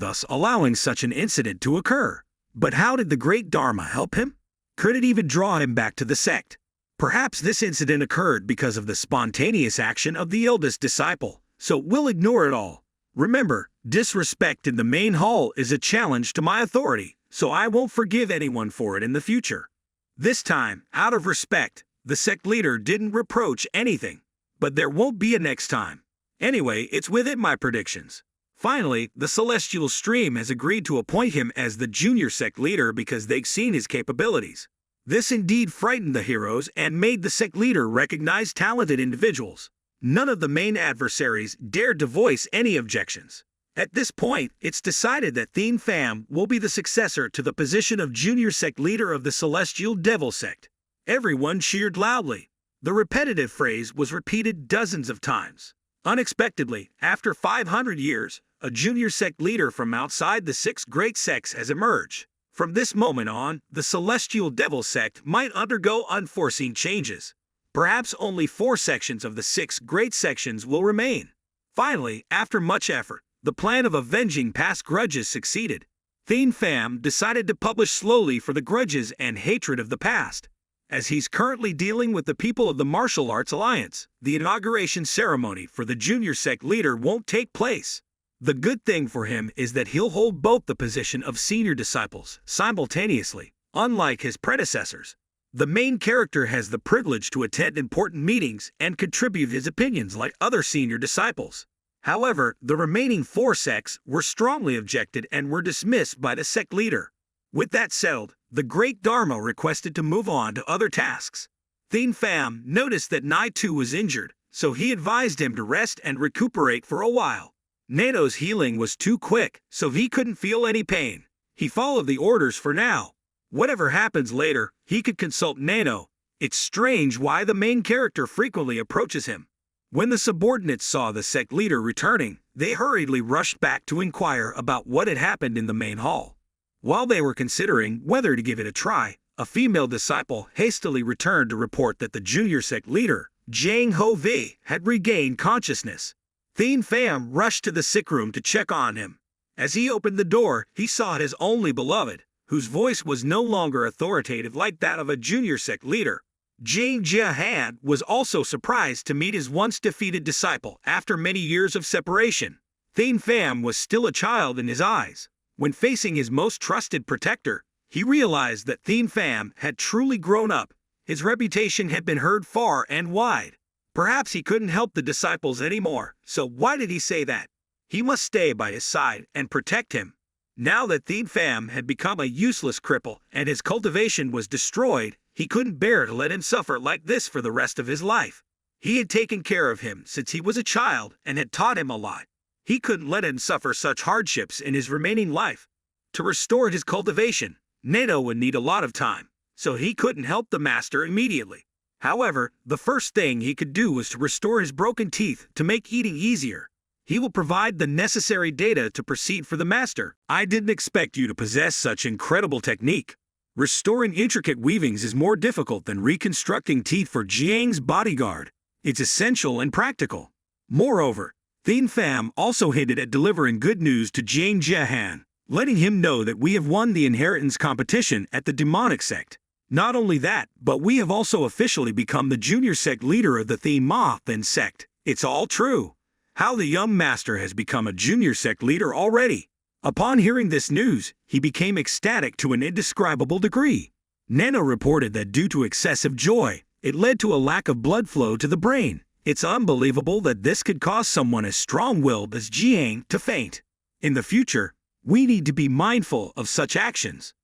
thus allowing such an incident to occur. But how did the great Dharma help him? Could it even draw him back to the sect? Perhaps this incident occurred because of the spontaneous action of the eldest disciple, so we'll ignore it all. Remember, disrespect in the main hall is a challenge to my authority, so I won't forgive anyone for it in the future. This time, out of respect, the sect leader didn't reproach anything. But there won't be a next time. Anyway, it's within my predictions. Finally, the Celestial Stream has agreed to appoint him as the junior sect leader because they've seen his capabilities. This indeed frightened the heroes and made the sect leader recognize talented individuals. None of the main adversaries dared to voice any objections. At this point, it's decided that Thien Pham will be the successor to the position of junior sect leader of the Celestial Devil sect. Everyone cheered loudly. The repetitive phrase was repeated dozens of times. Unexpectedly, after 500 years, a junior sect leader from outside the 6 great sects has emerged. From this moment on, the Celestial Devil sect might undergo unforeseen changes. Perhaps only 4 sections of the 6 great sections will remain. Finally, after much effort, The plan of avenging past grudges succeeded. Thien Pham decided to publish slowly for the grudges and hatred of the past. As he's currently dealing with the people of the Martial Arts Alliance, the inauguration ceremony for the junior sect leader won't take place. The good thing for him is that he'll hold both the position of senior disciples simultaneously, unlike his predecessors. The main character has the privilege to attend important meetings and contribute his opinions like other senior disciples. However, the remaining 4 sects were strongly objected and were dismissed by the sect leader. With that settled, the great Dharma requested to move on to other tasks. Thien Pham noticed that Nai too was injured, so he advised him to rest and recuperate for a while. NANO's healing was too quick, so he couldn't feel any pain. He followed the orders for now. Whatever happens later, he could consult NANO. It's strange why the main character frequently approaches him. When the subordinates saw the sect leader returning, they hurriedly rushed back to inquire about what had happened in the main hall. While they were considering whether to give it a try, a female disciple hastily returned to report that the junior sect leader, Jang Ho Vi, had regained consciousness. Thien Pham rushed to the sick room to check on him. As he opened the door, he saw his only beloved, whose voice was no longer authoritative like that of a junior sect leader. Jang Jia-han was also surprised to meet his once defeated disciple after many years of separation. Thien Pham was still a child in his eyes. When facing his most trusted protector, he realized that Thien Pham had truly grown up. His reputation had been heard far and wide. Perhaps he couldn't help the disciples anymore, so why did he say that? He must stay by his side and protect him. Now that Thien Pham had become a useless cripple and his cultivation was destroyed, he couldn't bear to let him suffer like this for the rest of his life. He had taken care of him since he was a child and had taught him a lot. He couldn't let him suffer such hardships in his remaining life. To restore his cultivation, NANO would need a lot of time, so he couldn't help the master immediately. However, the first thing he could do was to restore his broken teeth to make eating easier. He will provide the necessary data to proceed for the master. I didn't expect you to possess such incredible technique. Restoring intricate weavings is more difficult than reconstructing teeth for Jiang's bodyguard. It's essential and practical. Moreover, Thien Pham also hinted at delivering good news to Jang Jia-han, letting him know that we have won the inheritance competition at the demonic sect. Not only that, but we have also officially become the junior sect leader of the Thien Pham sect. It's all true. How the young master has become a junior sect leader already. Upon hearing this news, he became ecstatic to an indescribable degree. NANO reported that due to excessive joy, it led to a lack of blood flow to the brain. It's unbelievable that this could cause someone as strong-willed as Jiang to faint. In the future, we need to be mindful of such actions.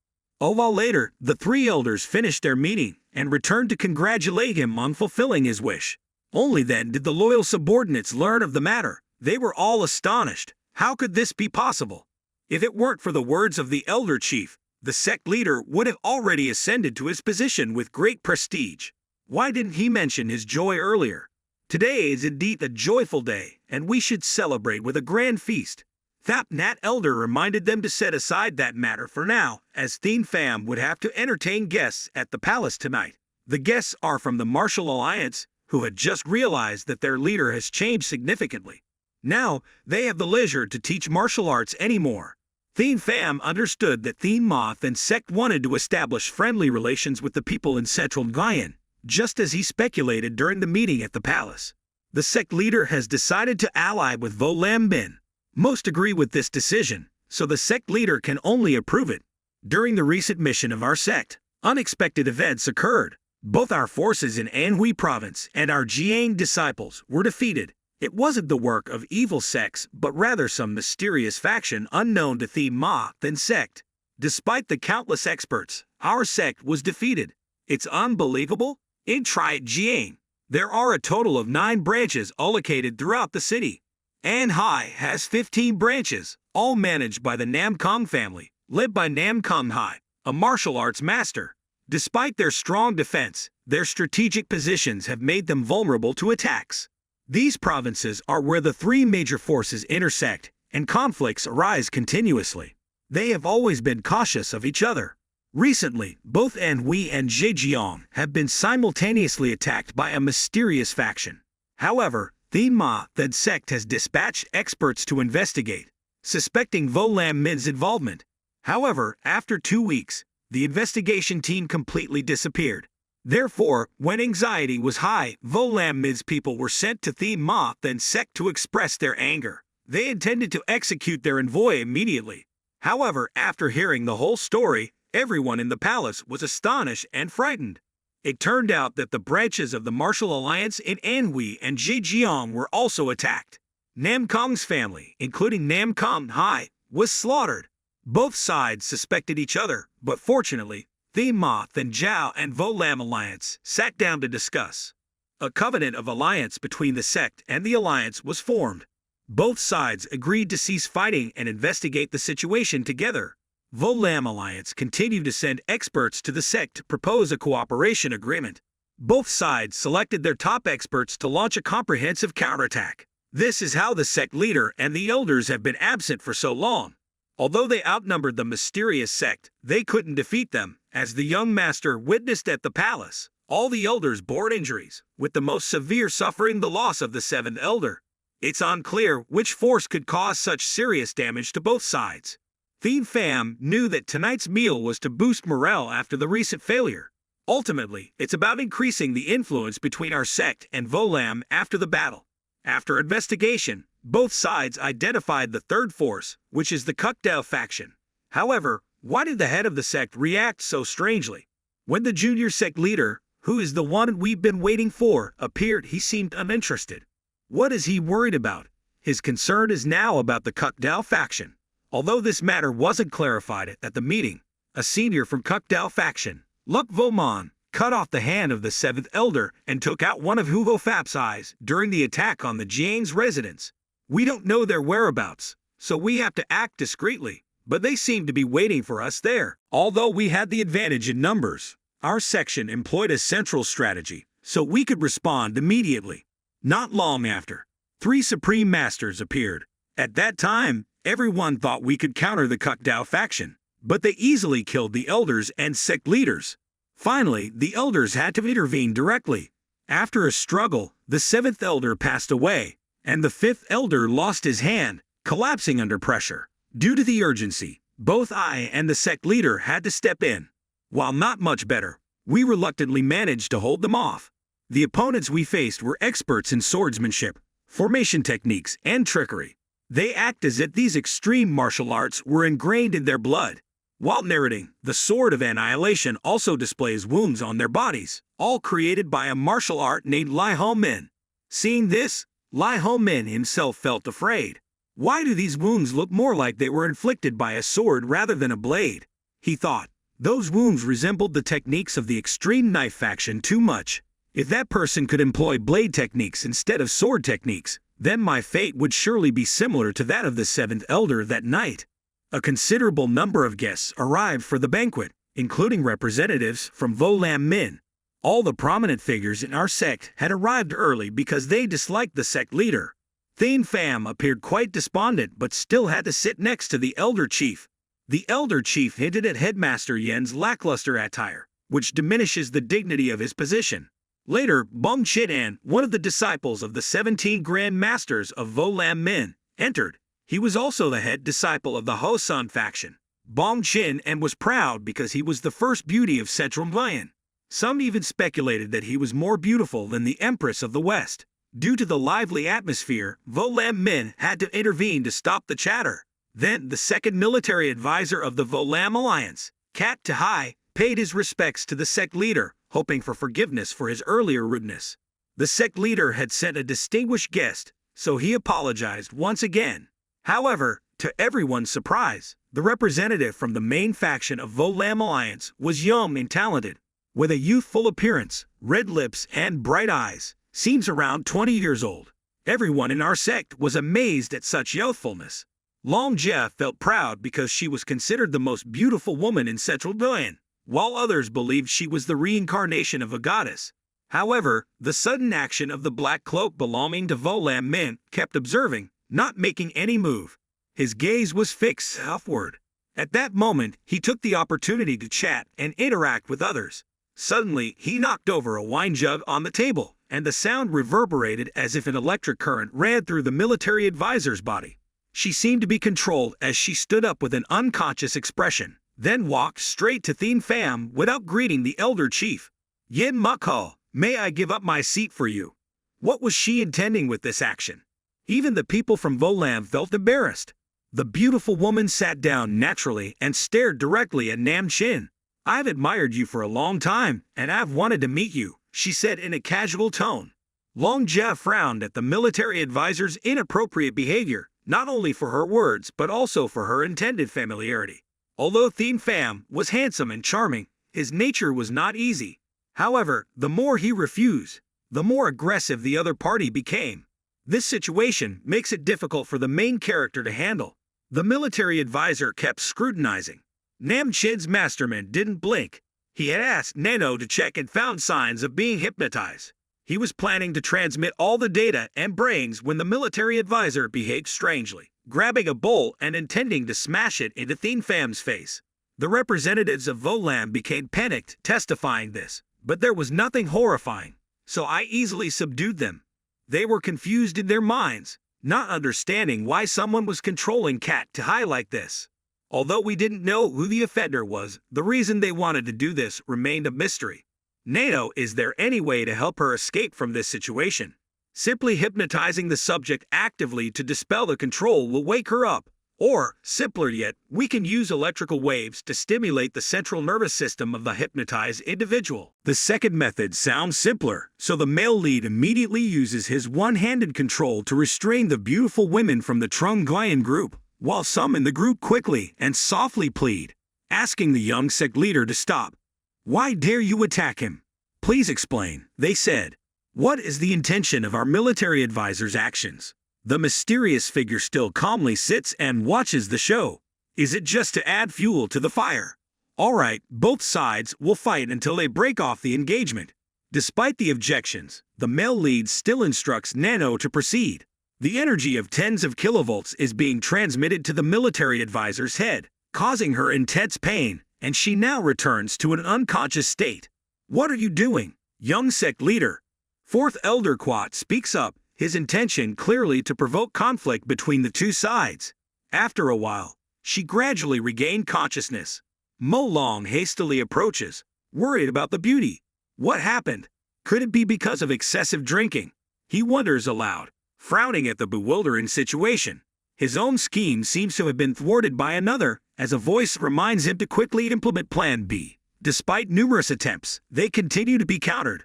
A while later, the 3 elders finished their meeting and returned to congratulate him on fulfilling his wish. Only then did the loyal subordinates learn of the matter. They were all astonished. How could this be possible? If it weren't for the words of the elder chief, the sect leader would have already ascended to his position with great prestige. Why didn't he mention his joy earlier? Today is indeed a joyful day, and we should celebrate with a grand feast. Thap Nat Elder reminded them to set aside that matter for now, as Thien Pham would have to entertain guests at the palace tonight. The guests are from the Martial Alliance, who had just realized that their leader has changed significantly. Now, they have the leisure to teach martial arts anymore. Thien Pham understood that Thien Pham sect wanted to establish friendly relations with the people in Central Guyana, just as he speculated during the meeting at the palace. The sect leader has decided to ally with Vo Lam Bin. Most agree with this decision, so the sect leader can only approve it. During the recent mission of our sect, unexpected events occurred. Both our forces in Anhui province and our Jiang disciples were defeated. It wasn't the work of evil sects, but rather some mysterious faction unknown to Thien Pham sect. Despite the countless experts, our sect was defeated. It's unbelievable. In Jiang, there are a total of 9 branches allocated throughout the city. Anhai has 15 branches, all managed by the Nam Kong family, led by Nam Kong Hai, a martial arts master. Despite their strong defense, their strategic positions have made them vulnerable to attacks. These provinces are where the 3 major forces intersect, and conflicts arise continuously. They have always been cautious of each other. Recently, both Anhui and Zhejiang have been simultaneously attacked by a mysterious faction. However, The Ma then sect has dispatched experts to investigate, suspecting Vo Lam Min's involvement. However, after 2 weeks, the investigation team completely disappeared. Therefore, when anxiety was high, Vo Lam Min's people were sent to The Ma then sect to express their anger. They intended to execute their envoy immediately. However, after hearing the whole story, everyone in the palace was astonished and frightened. It turned out that the branches of the martial alliance in Anhui and Zhejiang were also attacked. Nam Kong's family, including Nam Kong Hai, was slaughtered. Both sides suspected each other, but fortunately, The Ma then Zhao and Vo Lam alliance sat down to discuss. A covenant of alliance between the sect and the alliance was formed. Both sides agreed to cease fighting and investigate the situation together. Vo Lam alliance continued to send experts to the sect to propose a cooperation agreement. Both sides selected their top experts to launch a comprehensive counterattack. This is how the sect leader and the elders have been absent for so long. Although they outnumbered the mysterious sect, they couldn't defeat them, as the young master witnessed at the palace. All the elders bore injuries, with the most severe suffering the loss of the seventh elder. It's unclear which force could cause such serious damage to both sides. The fam knew that tonight's meal was to boost morale after the recent failure. Ultimately, it's about increasing the influence between our sect and Vo Lam after the battle. After investigation, both sides identified the third force, which is the Kukdao faction. However, why did the head of the sect react so strangely? When the junior sect leader, who is the one we've been waiting for, appeared, he seemed uninterested. What is he worried about? His concern is now about the Kukdao faction. Although this matter wasn't clarified at the meeting, a senior from Kukdao faction, Luk Vomon, cut off the hand of the seventh elder and took out one of Hugo Fap's eyes during the attack on the Jiang's residence. We don't know their whereabouts, so we have to act discreetly, but they seem to be waiting for us there. Although we had the advantage in numbers, our section employed a central strategy, so we could respond immediately. Not long after, 3 Supreme Masters appeared. At that time, everyone thought we could counter the Kukdao faction, but they easily killed the elders and sect leaders. Finally, the elders had to intervene directly. After a struggle, the 7th elder passed away, and the 5th elder lost his hand, collapsing under pressure. Due to the urgency, both I and the sect leader had to step in. While not much better, we reluctantly managed to hold them off. The opponents we faced were experts in swordsmanship, formation techniques, and trickery. They act as if these extreme martial arts were ingrained in their blood. While narrating, the Sword of Annihilation also displays wounds on their bodies, all created by a martial art named Lai Ho Min. Seeing this, Lai Ho Min himself felt afraid. Why do these wounds look more like they were inflicted by a sword rather than a blade? He thought. Those wounds resembled the techniques of the extreme knife faction too much. If that person could employ blade techniques instead of sword techniques, then my fate would surely be similar to that of the 7th elder that night. A considerable number of guests arrived for the banquet, including representatives from Vo Lam Min. All the prominent figures in our sect had arrived early because they disliked the sect leader. Thane Pham appeared quite despondent but still had to sit next to the elder chief. The elder chief hinted at Headmaster Yen's lackluster attire, which diminishes the dignity of his position. Later, Bong Chidan, one of the disciples of the 17 Grand Masters of Vo Lam Min, entered. He was also the head disciple of the Hosun faction. Bong Chin and was proud because he was the first beauty of Central Mayan. Some even speculated that he was more beautiful than the Empress of the West. Due to the lively atmosphere, Vo Lam Min had to intervene to stop the chatter. Then, the second military advisor of the Vo Lam Alliance, Kat Tahai, paid his respects to the sect leader, hoping for forgiveness for his earlier rudeness. The sect leader had sent a distinguished guest, so he apologized once again. However, to everyone's surprise, the representative from the main faction of Vo Lam Alliance was young and talented. With a youthful appearance, red lips, and bright eyes, seems around 20 years old. Everyone in our sect was amazed at such youthfulness. Long Jia felt proud because she was considered the most beautiful woman in Central Mayan, while others believed she was the reincarnation of a goddess. However, the sudden action of the black cloak belonging to Vo Lam Min kept observing, not making any move. His gaze was fixed upward. At that moment, he took the opportunity to chat and interact with others. Suddenly, he knocked over a wine jug on the table, and the sound reverberated as if an electric current ran through the military advisor's body. She seemed to be controlled as she stood up with an unconscious expression, then walked straight to Thien Pham without greeting the elder chief. Yin Mukho, may I give up my seat for you? What was she intending with this action? Even the people from Volam felt embarrassed. The beautiful woman sat down naturally and stared directly at Nam Chin. I've admired you for a long time, and I've wanted to meet you, she said in a casual tone. Long Jia frowned at the military advisor's inappropriate behavior, not only for her words but also for her intended familiarity. Although Thien Pham was handsome and charming, his nature was not easy. However, the more he refused, the more aggressive the other party became. This situation makes it difficult for the main character to handle. The military advisor kept scrutinizing. Nam Chin's mastermind didn't blink. He had asked NANO to check and found signs of being hypnotized. He was planning to transmit all the data and brains when the military advisor behaved strangely, grabbing a bowl and intending to smash it into Thien Pham's face. The representatives of Volam became panicked, testifying this, but there was nothing horrifying, so I easily subdued them. They were confused in their minds, not understanding why someone was controlling Kat to high like this. Although we didn't know who the offender was, the reason they wanted to do this remained a mystery. NANO, is there any way to help her escape from this situation? Simply hypnotizing the subject actively to dispel the control will wake her up. Or, simpler yet, we can use electrical waves to stimulate the central nervous system of the hypnotized individual. The second method sounds simpler, so the male lead immediately uses his one-handed control to restrain the beautiful women from the Trung Nguyen group, while some in the group quickly and softly plead, asking the young sect leader to stop. Why dare you attack him? Please explain, they said. What is the intention of our military advisor's actions? The mysterious figure still calmly sits and watches the show. Is it just to add fuel to the fire? All right, both sides will fight until they break off the engagement. Despite the objections, the male lead still instructs NANO to proceed. The energy of tens of kilovolts is being transmitted to the military advisor's head, causing her intense pain, and she now returns to an unconscious state. What are you doing, young sect leader? Fourth Elder Quat speaks up, his intention clearly to provoke conflict between the two sides. After a while, she gradually regained consciousness. Mo Long hastily approaches, worried about the beauty. What happened? Could it be because of excessive drinking? He wonders aloud, frowning at the bewildering situation. His own scheme seems to have been thwarted by another, as a voice reminds him to quickly implement Plan B. Despite numerous attempts, they continue to be countered.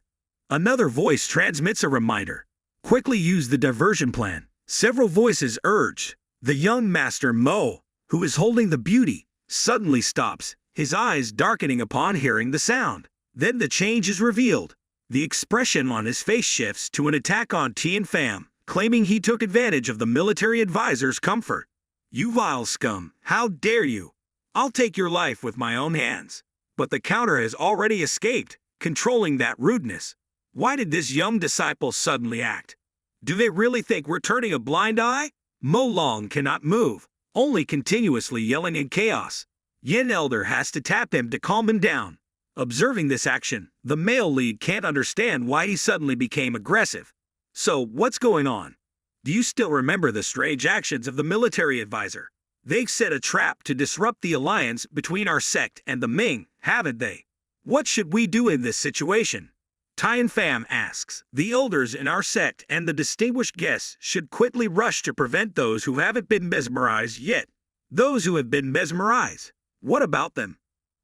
Another voice transmits a reminder. Quickly use the diversion plan. Several voices urge. The young master Mo, who is holding the beauty, suddenly stops, his eyes darkening upon hearing the sound. Then the change is revealed. The expression on his face shifts to an attack on Thien Pham, claiming he took advantage of the military advisor's comfort. You vile scum, how dare you? I'll take your life with my own hands. But the counter has already escaped, controlling that rudeness. Why did this young disciple suddenly act? Do they really think we're turning a blind eye? Mo Long cannot move, only continuously yelling in chaos. Yin Elder has to tap him to calm him down. Observing this action, the male lead can't understand why he suddenly became aggressive. So, what's going on? Do you still remember the strange actions of the military advisor? They've set a trap to disrupt the alliance between our sect and the Ming, haven't they? What should we do in this situation? Thien Pham asks. The elders in our sect and the distinguished guests should quickly rush to prevent those who haven't been mesmerized yet. Those who have been mesmerized, what about them?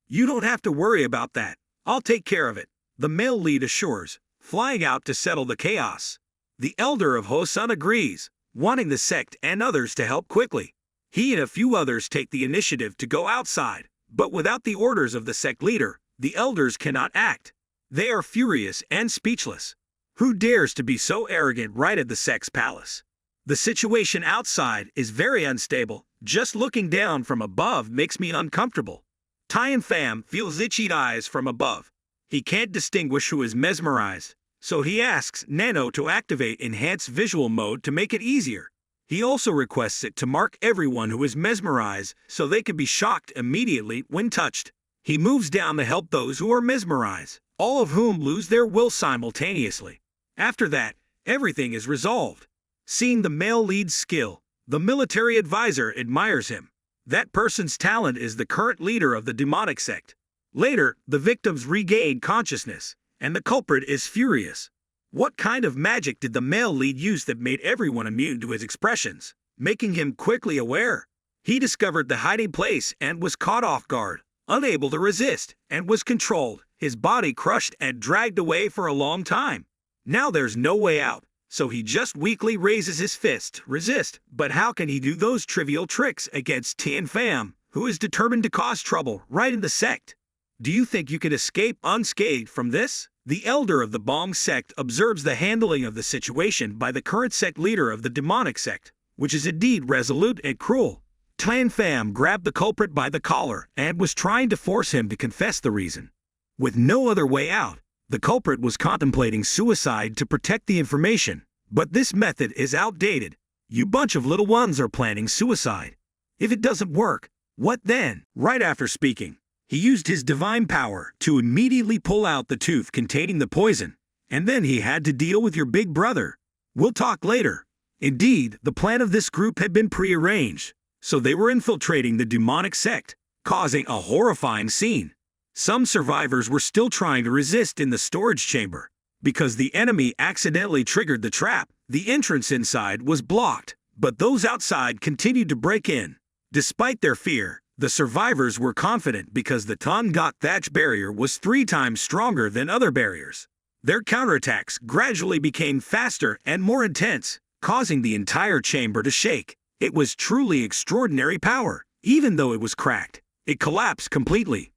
You don't have to worry about that. I'll take care of it, the male lead assures, flying out to settle the chaos. The elder of Hosun agrees, wanting the sect and others to help quickly. He and a few others take the initiative to go outside, but without the orders of the sect leader, the elders cannot act. They are furious and speechless. Who dares to be so arrogant right at the sect's palace? The situation outside is very unstable. Just looking down from above makes me uncomfortable. Thien Pham feels itchy eyes from above. He can't distinguish who is mesmerized, so he asks NANO to activate enhanced visual mode to make it easier. He also requests it to mark everyone who is mesmerized so they can be shocked immediately when touched. He moves down to help those who are mesmerized, all of whom lose their will simultaneously. After that, everything is resolved. Seeing the male lead's skill, the military advisor admires him. That person's talent is the current leader of the demonic sect. Later, the victims regain consciousness, and the culprit is furious. What kind of magic did the male lead use that made everyone immune to his expressions, making him quickly aware? He discovered the hiding place and was caught off guard, unable to resist, and was controlled, his body crushed and dragged away for a long time. Now there's no way out, so he just weakly raises his fist to resist. But how can he do those trivial tricks against Tian Pham, who is determined to cause trouble right in the sect? Do you think you can escape unscathed from this? The elder of the Bong sect observes the handling of the situation by the current sect leader of the demonic sect, which is indeed resolute and cruel. Tian Pham grabbed the culprit by the collar and was trying to force him to confess the reason. With no other way out, the culprit was contemplating suicide to protect the information, but this method is outdated. You bunch of little ones are planning suicide. If it doesn't work, what then? Right after speaking, he used his divine power to immediately pull out the tooth containing the poison, and then he had to deal with your big brother. We'll talk later. Indeed, the plan of this group had been prearranged, so they were infiltrating the demonic sect, causing a horrifying scene. Some survivors were still trying to resist in the storage chamber. Because the enemy accidentally triggered the trap, the entrance inside was blocked, but those outside continued to break in. Despite their fear, the survivors were confident because the Tongat thatch barrier was 3 times stronger than other barriers. Their counterattacks gradually became faster and more intense, causing the entire chamber to shake. It was truly extraordinary power. Even though it was cracked, it collapsed completely.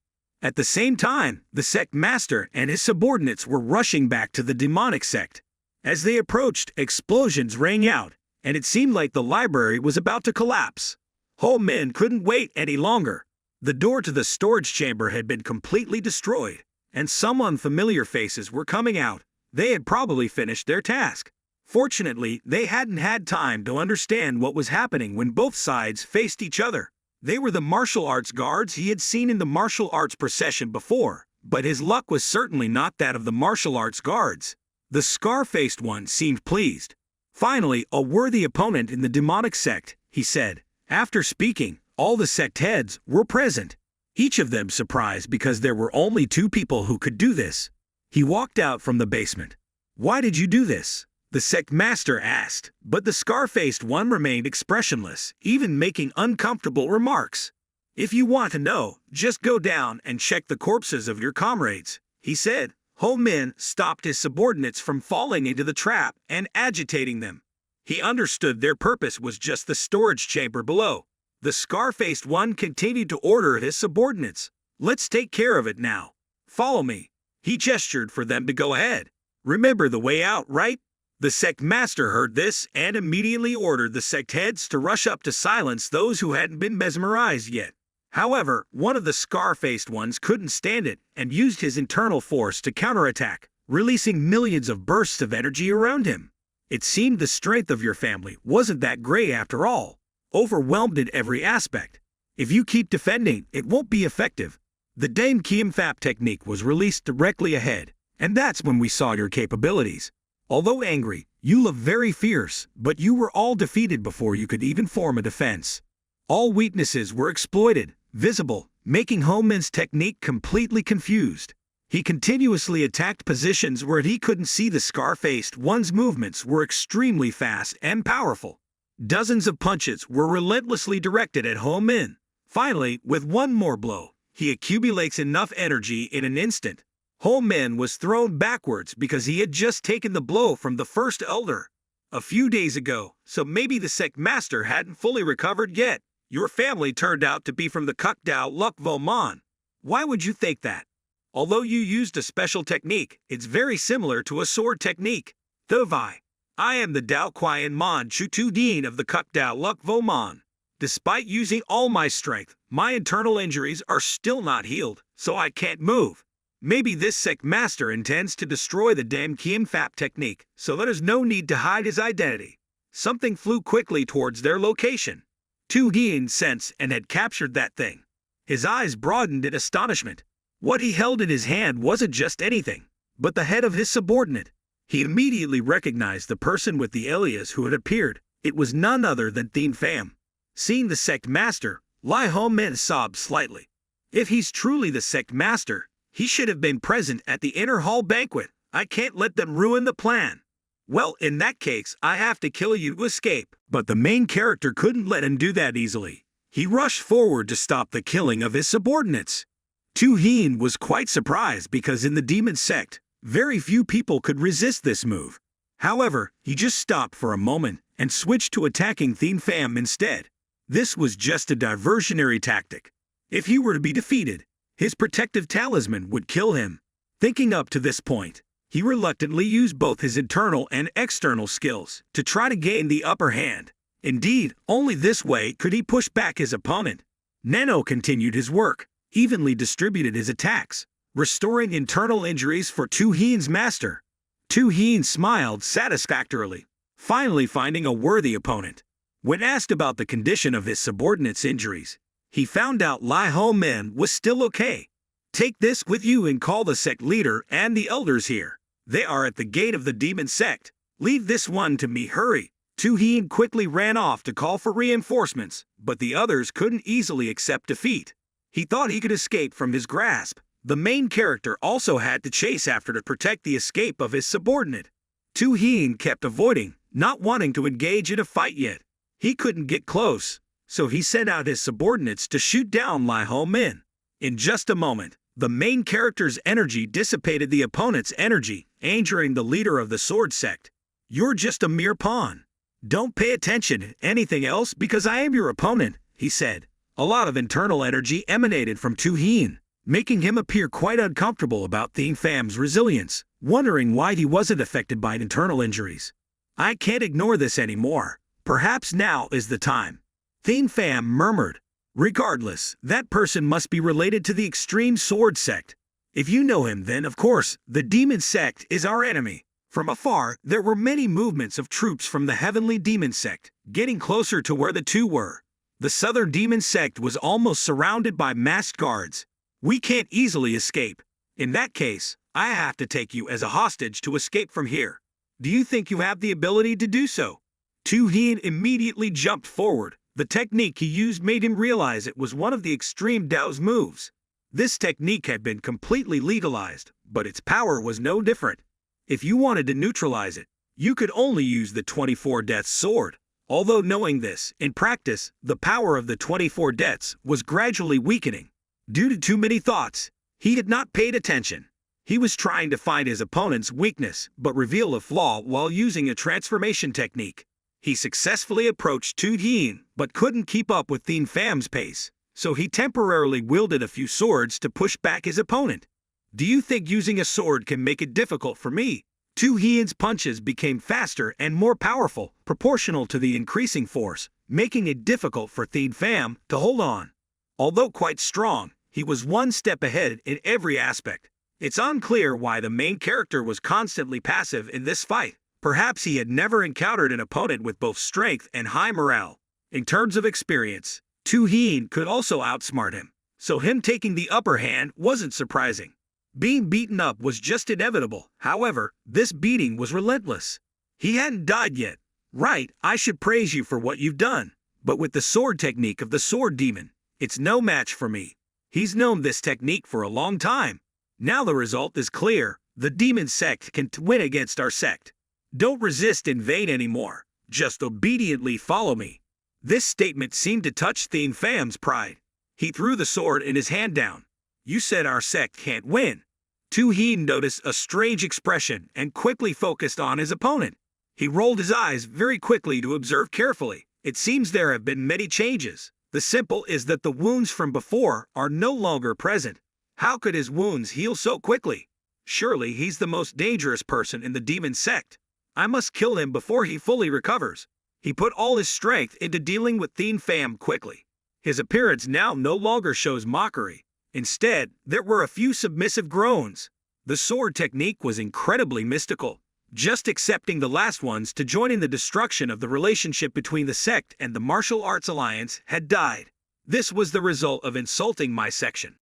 At the same time, the sect master and his subordinates were rushing back to the demonic sect. As they approached, explosions rang out, and it seemed like the library was about to collapse. Ho Min couldn't wait any longer. The door to the storage chamber had been completely destroyed, and some unfamiliar faces were coming out. They had probably finished their task. Fortunately, they hadn't had time to understand what was happening when both sides faced each other. They were the martial arts guards he had seen in the martial arts procession before, but his luck was certainly not that of the martial arts guards. The scar-faced one seemed pleased. Finally, a worthy opponent in the demonic sect, he said. After speaking, all the sect heads were present, each of them surprised because there were only 2 people who could do this. He walked out from the basement. "Why did you do this?" the sect master asked, but the scar-faced one remained expressionless, even making uncomfortable remarks. "If you want to know, just go down and check the corpses of your comrades," he said. Ho Min stopped his subordinates from falling into the trap and agitating them. He understood their purpose was just the storage chamber below. The scar-faced one continued to order his subordinates. "Let's take care of it now. Follow me." He gestured for them to go ahead. "Remember the way out, right?" The sect master heard this and immediately ordered the sect heads to rush up to silence those who hadn't been mesmerized yet. However, one of the scar-faced ones couldn't stand it and used his internal force to counterattack, releasing millions of bursts of energy around him. It seemed the strength of your family wasn't that great after all, overwhelmed in every aspect. If you keep defending, it won't be effective. The Dame Kiem Fap technique was released directly ahead, and that's when we saw your capabilities. Although angry, you look very fierce, but you were all defeated before you could even form a defense. All weaknesses were exploited, visible, making Ho Min's technique completely confused. He continuously attacked positions where he couldn't see. The scar-faced one's movements were extremely fast and powerful. Dozens of punches were relentlessly directed at Ho Min. Finally, with one more blow, he accumulates enough energy in an instant. Ho Min was thrown backwards because he had just taken the blow from the first elder a few days ago, so maybe the sect master hadn't fully recovered yet. Your family turned out to be from the Kuk Dao Luk Vo Man. Why would you think that? Although you used a special technique, it's very similar to a sword technique. Thovai. I am the Dao Quian Man Chu Tu Dean of the Kuk Dao Luk Vo Man. Despite using all my strength, my internal injuries are still not healed, so I can't move. Maybe this sect master intends to destroy the Dame Kiem Fap technique, so there's no need to hide his identity. Something flew quickly towards their location. Tu Hien sensed and had captured that thing. His eyes broadened in astonishment. What he held in his hand wasn't just anything, but the head of his subordinate. He immediately recognized the person with the alias who had appeared. It was none other than Thien Pham. Seeing the sect master, Lai Ho Men sobbed slightly. If he's truly the sect master, he should have been present at the inner hall banquet. I can't let them ruin the plan. Well, in that case, I have to kill you to escape. But the main character couldn't let him do that easily. He rushed forward to stop the killing of his subordinates. Tu Hien was quite surprised because in the demon sect, very few people could resist this move. However, he just stopped for a moment and switched to attacking Thien Pham instead. This was just a diversionary tactic. If he were to be defeated, his protective talisman would kill him. Thinking up to this point, he reluctantly used both his internal and external skills to try to gain the upper hand. Indeed, only this way could he push back his opponent. NANO continued his work, evenly distributed his attacks, restoring internal injuries for Tu Hien's master. Tu Hien smiled satisfactorily, finally finding a worthy opponent. When asked about the condition of his subordinates' injuries, he found out Lai Ho Men was still okay. Take this with you and call the sect leader and the elders here. They are at the gate of the demon sect. Leave this one to me, hurry. Tu Hien quickly ran off to call for reinforcements, but the others couldn't easily accept defeat. He thought he could escape from his grasp. The main character also had to chase after to protect the escape of his subordinate. Tu Hien kept avoiding, not wanting to engage in a fight yet. He couldn't get close, so he sent out his subordinates to shoot down Lai Ho Men. In just a moment, the main character's energy dissipated the opponent's energy, injuring the leader of the sword sect. You're just a mere pawn. Don't pay attention to anything else because I am your opponent, he said. A lot of internal energy emanated from Tu Hien, making him appear quite uncomfortable about Thien Pham's resilience, wondering why he wasn't affected by internal injuries. I can't ignore this anymore. Perhaps now is the time. Thien Pham murmured. Regardless, that person must be related to the extreme sword sect. If you know him, then of course, the demon sect is our enemy. From afar, there were many movements of troops from the heavenly demon sect, getting closer to where the two were. The southern demon sect was almost surrounded by masked guards. We can't easily escape. In that case, I have to take you as a hostage to escape from here. Do you think you have the ability to do so? Tu Hien immediately jumped forward. The technique he used made him realize it was one of the extreme Dao's moves. This technique had been completely legalized, but its power was no different. If you wanted to neutralize it, you could only use the 24 Deaths sword. Although knowing this, in practice, the power of the 24 Deaths was gradually weakening. Due to too many thoughts, he had not paid attention. He was trying to find his opponent's weakness but reveal a flaw while using a transformation technique. He successfully approached Tu Hien but couldn't keep up with Thien Pham's pace, so he temporarily wielded a few swords to push back his opponent. Do you think using a sword can make it difficult for me? Tu Hien's punches became faster and more powerful, proportional to the increasing force, making it difficult for Thien Pham to hold on. Although quite strong, he was one step ahead in every aspect. It's unclear why the main character was constantly passive in this fight. Perhaps he had never encountered an opponent with both strength and high morale. In terms of experience, Tu Hien could also outsmart him, so him taking the upper hand wasn't surprising. Being beaten up was just inevitable. However, this beating was relentless. He hadn't died yet. Right, I should praise you for what you've done. But with the sword technique of the sword demon, it's no match for me. He's known this technique for a long time. Now the result is clear. The demon sect can win against our sect. Don't resist in vain anymore. Just obediently follow me. This statement seemed to touch Thien Pham's pride. He threw the sword in his hand down. You said our sect can't win. Tu Hien noticed a strange expression and quickly focused on his opponent. He rolled his eyes very quickly to observe carefully. It seems there have been many changes. The simple is that the wounds from before are no longer present. How could his wounds heal so quickly? Surely he's the most dangerous person in the demon sect. I must kill him before he fully recovers. He put all his strength into dealing with Thien Pham quickly. His appearance now no longer shows mockery. Instead, there were a few submissive groans. The sword technique was incredibly mystical, just accepting the last ones to join in the destruction of the relationship between the sect and the martial arts alliance had died. This was the result of insulting my section.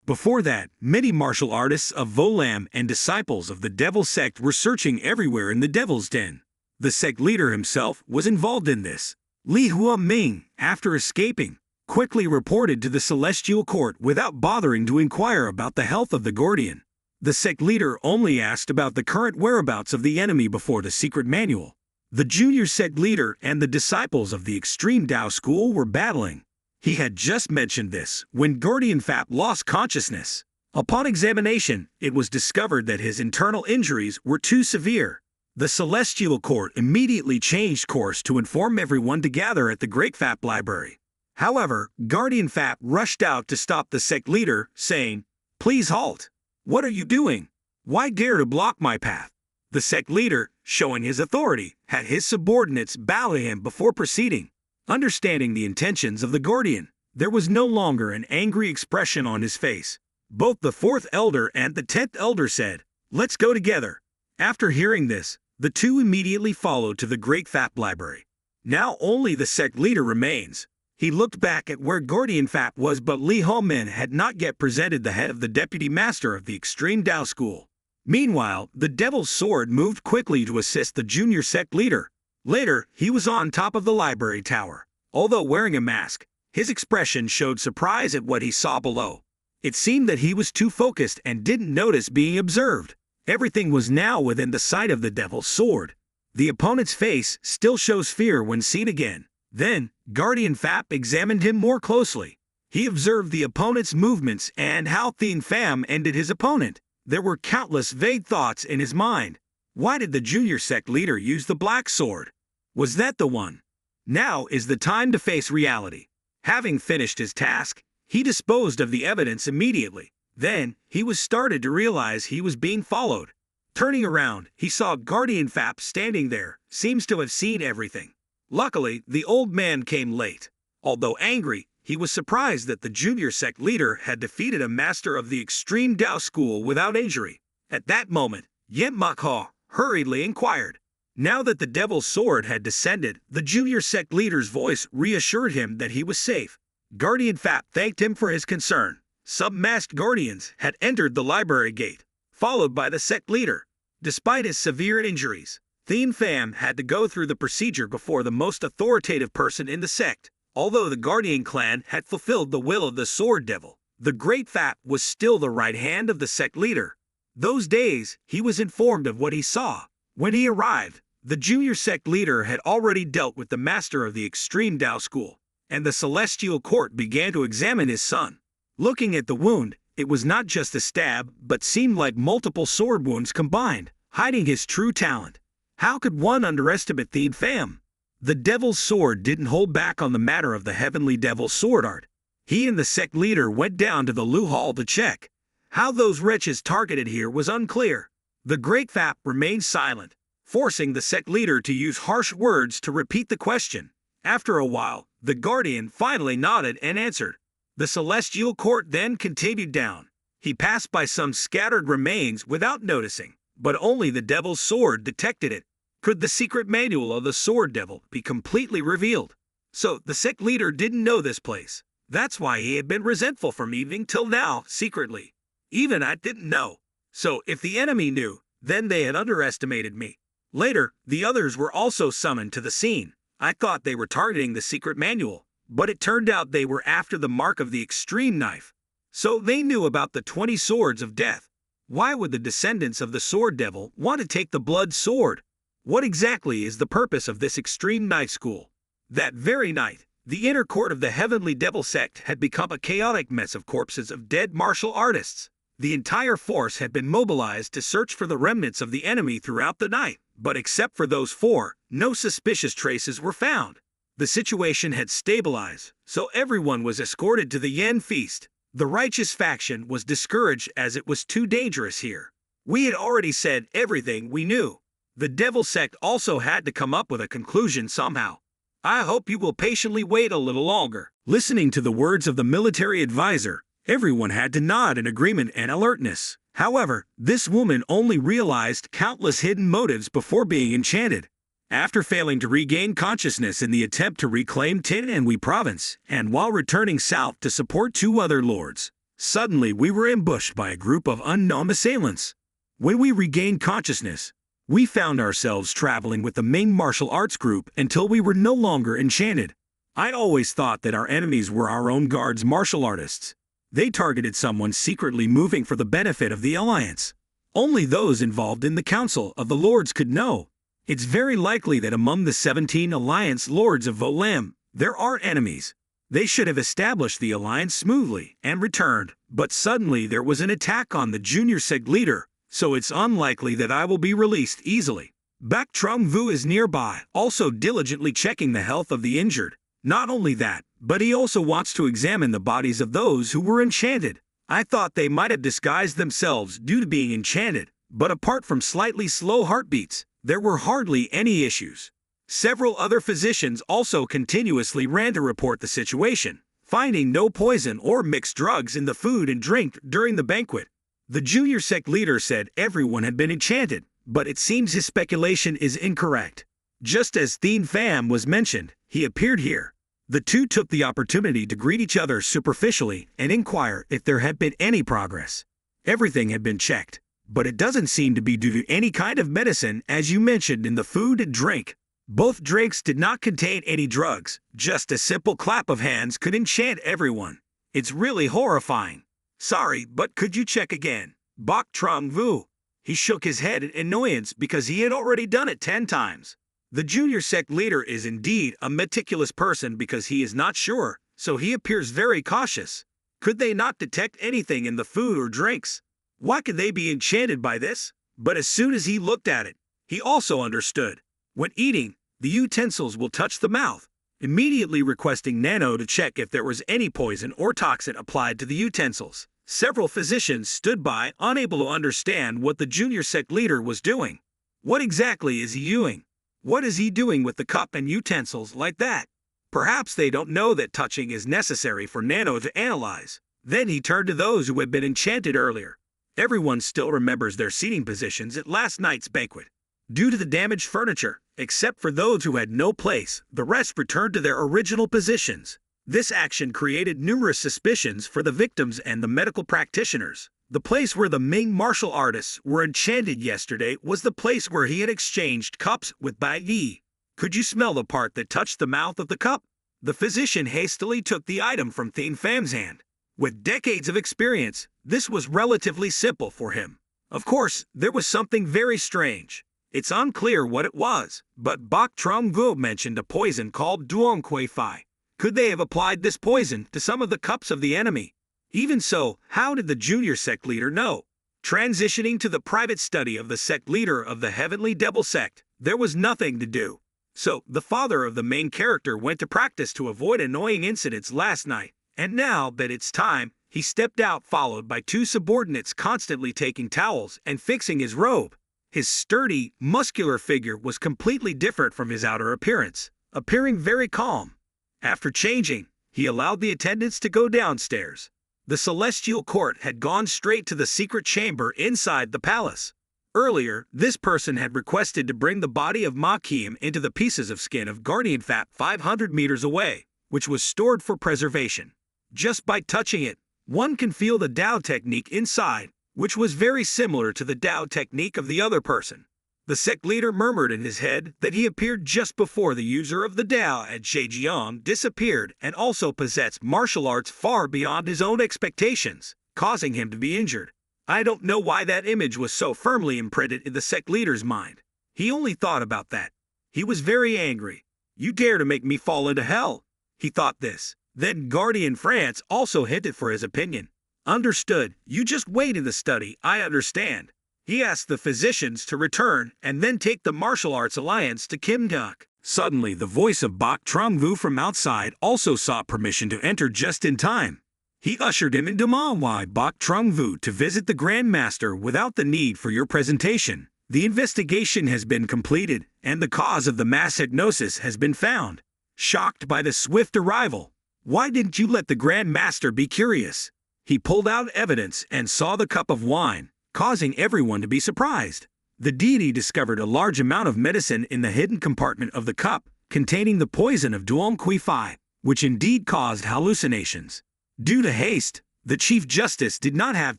Before that, many martial artists of Volam and disciples of the devil sect were searching everywhere in the devil's den. The sect leader himself was involved in this. Li Huaming, after escaping, quickly reported to the celestial court without bothering to inquire about the health of the guardian. The sect leader only asked about the current whereabouts of the enemy before the secret manual. The junior sect leader and the disciples of the extreme Tao school were battling. He had just mentioned this when Guardian Fap lost consciousness. Upon examination, it was discovered that his internal injuries were too severe. The Celestial Court immediately changed course to inform everyone to gather at the Great Fap Library. However, Guardian Fap rushed out to stop the sect leader, saying, "Please halt. What are you doing? Why dare to block my path?" The sect leader, showing his authority, had his subordinates bow to him before proceeding. Understanding the intentions of the Guardian, there was no longer an angry expression on his face. Both the 4th elder and the 10th elder said, "Let's go together." After hearing this, the two immediately followed to the Great Fap Library. Now only the sect leader remains. He looked back at where Guardian Fap was, but Li Homin had not yet presented the head of the deputy master of the Extreme Tao School. Meanwhile, the Devil's Sword moved quickly to assist the junior sect leader. Later, he was on top of the library tower. Although wearing a mask, his expression showed surprise at what he saw below. It seemed that he was too focused and didn't notice being observed. Everything was now within the sight of the Devil's Sword. The opponent's face still shows fear when seen again. Then, Guardian Fap examined him more closely. He observed the opponent's movements and how Thien Pham ended his opponent. There were countless vague thoughts in his mind. Why did the junior sect leader use the black sword? Was that the one? Now is the time to face reality. Having finished his task, he disposed of the evidence immediately. Then, he was started to realize he was being followed. Turning around, he saw Guardian Fap standing there, seems to have seen everything. Luckily, the old man came late. Although angry, he was surprised that the junior sect leader had defeated a master of the Extreme Tao School without injury. At that moment, Yen Makha hurriedly inquired. Now that the Devil's Sword had descended, the junior sect leader's voice reassured him that he was safe. Guardian Fap thanked him for his concern. Sub-masked guardians had entered the library gate, followed by the sect leader. Despite his severe injuries, Thien Pham had to go through the procedure before the most authoritative person in the sect. Although the Guardian clan had fulfilled the will of the Sword Devil, the Great Fap was still the right hand of the sect leader. Those days, he was informed of what he saw. When he arrived, the junior sect leader had already dealt with the master of the Extreme Tao School, and the Celestial Court began to examine his son. Looking at the wound, it was not just a stab, but seemed like multiple sword wounds combined, hiding his true talent. How could one underestimate Thien Pham? The Devil's Sword didn't hold back on the matter of the Heavenly Devil's Sword art. He and the sect leader went down to the Lu Hall to check. How those wretches targeted here was unclear. The Great Fap remained silent, forcing the sect leader to use harsh words to repeat the question. After a while, the Guardian finally nodded and answered. The Celestial Court then continued down. He passed by some scattered remains without noticing, but only the Devil's Sword detected it. Could the secret manual of the Sword Devil be completely revealed? So, the sect leader didn't know this place. That's why he had been resentful from evening till now, secretly. Even I didn't know. So, if the enemy knew, then they had underestimated me. Later, the others were also summoned to the scene. I thought they were targeting the secret manual, but it turned out they were after the mark of the extreme knife. So they knew about the 20 swords of death. Why would the descendants of the Sword Devil want to take the blood sword? What exactly is the purpose of this extreme knife school? That very night, the inner court of the Heavenly Devil sect had become a chaotic mess of corpses of dead martial artists. The entire force had been mobilized to search for the remnants of the enemy throughout the night, but except for those four, no suspicious traces were found. The situation had stabilized, so everyone was escorted to the Yen feast. The righteous faction was discouraged as it was too dangerous here. We had already said everything we knew. The Devil sect also had to come up with a conclusion somehow. I hope you will patiently wait a little longer. Listening to the words of the military advisor, everyone had to nod in agreement and alertness. However, this woman only realized countless hidden motives before being enchanted. After failing to regain consciousness in the attempt to reclaim Tin and Wei province, and while returning south to support two other lords, Suddenly, we were ambushed by a group of unknown assailants. When we regained consciousness, we found ourselves traveling with the main martial arts group until we were no longer enchanted. I always thought that our enemies were our own guards martial artists. They targeted someone secretly moving for the benefit of the Alliance. Only those involved in the Council of the Lords could know. It's very likely that among the 17 Alliance Lords of Volam, there are enemies. They should have established the Alliance smoothly and returned, but suddenly there was an attack on the junior sect leader, so it's unlikely that I will be released easily. Bak Trung-vu is nearby, also diligently checking the health of the injured. Not only that, but he also wants to examine the bodies of those who were enchanted. I thought they might have disguised themselves due to being enchanted, but apart from slightly slow heartbeats, there were hardly any issues. Several other physicians also continuously ran to report the situation, finding no poison or mixed drugs in the food and drink during the banquet. The junior sect leader said everyone had been enchanted, but it seems his speculation is incorrect. Just as Thien Pham was mentioned, he appeared here. The two took the opportunity to greet each other superficially and inquire if there had been any progress. Everything had been checked, but it doesn't seem to be due to any kind of medicine as you mentioned in the food and drink. Both drinks did not contain any drugs, just a simple clap of hands could enchant everyone. It's really horrifying. Sorry, but could you check again? Bak Trung-vu. He shook his head in annoyance because he had already done it 10 times. The junior sect leader is indeed a meticulous person because he is not sure, so he appears very cautious. Could they not detect anything in the food or drinks? Why could they be enchanted by this? But as soon as he looked at it, he also understood. When eating, the utensils will touch the mouth, immediately requesting NANO to check if there was any poison or toxin applied to the utensils. Several physicians stood by, unable to understand what the junior sect leader was doing. What exactly is he doing? What is he doing with the cup and utensils like that? Perhaps they don't know that touching is necessary for NANO to analyze. Then he turned to those who had been enchanted earlier. Everyone still remembers their seating positions at last night's banquet. Due to the damaged furniture, except for those who had no place, the rest returned to their original positions. This action created numerous suspicions for the victims and the medical practitioners. The place where the Ming martial artists were enchanted yesterday was the place where he had exchanged cups with Bai Yi. Could you smell the part that touched the mouth of the cup? The physician hastily took the item from Thien Pham's hand. With decades of experience, this was relatively simple for him. Of course, there was something very strange. It's unclear what it was, but Bak Trung-vu mentioned a poison called Duong Kui Phi. Could they have applied this poison to some of the cups of the enemy? Even so, how did the junior sect leader know? Transitioning to the private study of the sect leader of the Heavenly Devil sect, there was nothing to do. So, the father of the main character went to practice to avoid annoying incidents last night, and now that it's time, he stepped out followed by two subordinates constantly taking towels and fixing his robe. His sturdy, muscular figure was completely different from his outer appearance, appearing very calm. After changing, he allowed the attendants to go downstairs. The celestial court had gone straight to the secret chamber inside the palace. Earlier, this person had requested to bring the body of Ma Kim into the pieces of skin of Guardian Fat 500 meters away, which was stored for preservation. Just by touching it, one can feel the Dao technique inside, which was very similar to the Dao technique of the other person. The sect leader murmured in his head that he appeared just before the user of the Dao at Zhejiang disappeared and also possessed martial arts far beyond his own expectations, causing him to be injured. I don't know why that image was so firmly imprinted in the sect leader's mind. He only thought about that. He was very angry. You dare to make me fall into hell? He thought this. Then Guardian France also hinted for his opinion. Understood. You just wait in the study, I understand. He asked the physicians to return and then take the martial arts alliance to Kim Duk. Suddenly, the voice of Bak Trung-vu from outside also sought permission to enter just in time. He ushered him into Manhwa Bak Trung-vu to visit the Grand Master without the need for your presentation. The investigation has been completed, and the cause of the mass hypnosis has been found. Shocked by the swift arrival, why didn't you let the Grand Master be curious? He pulled out evidence and saw the cup of wine, causing everyone to be surprised. The deity discovered a large amount of medicine in the hidden compartment of the cup, containing the poison of Duong Kui Phi, which indeed caused hallucinations. Due to haste, The Chief Justice did not have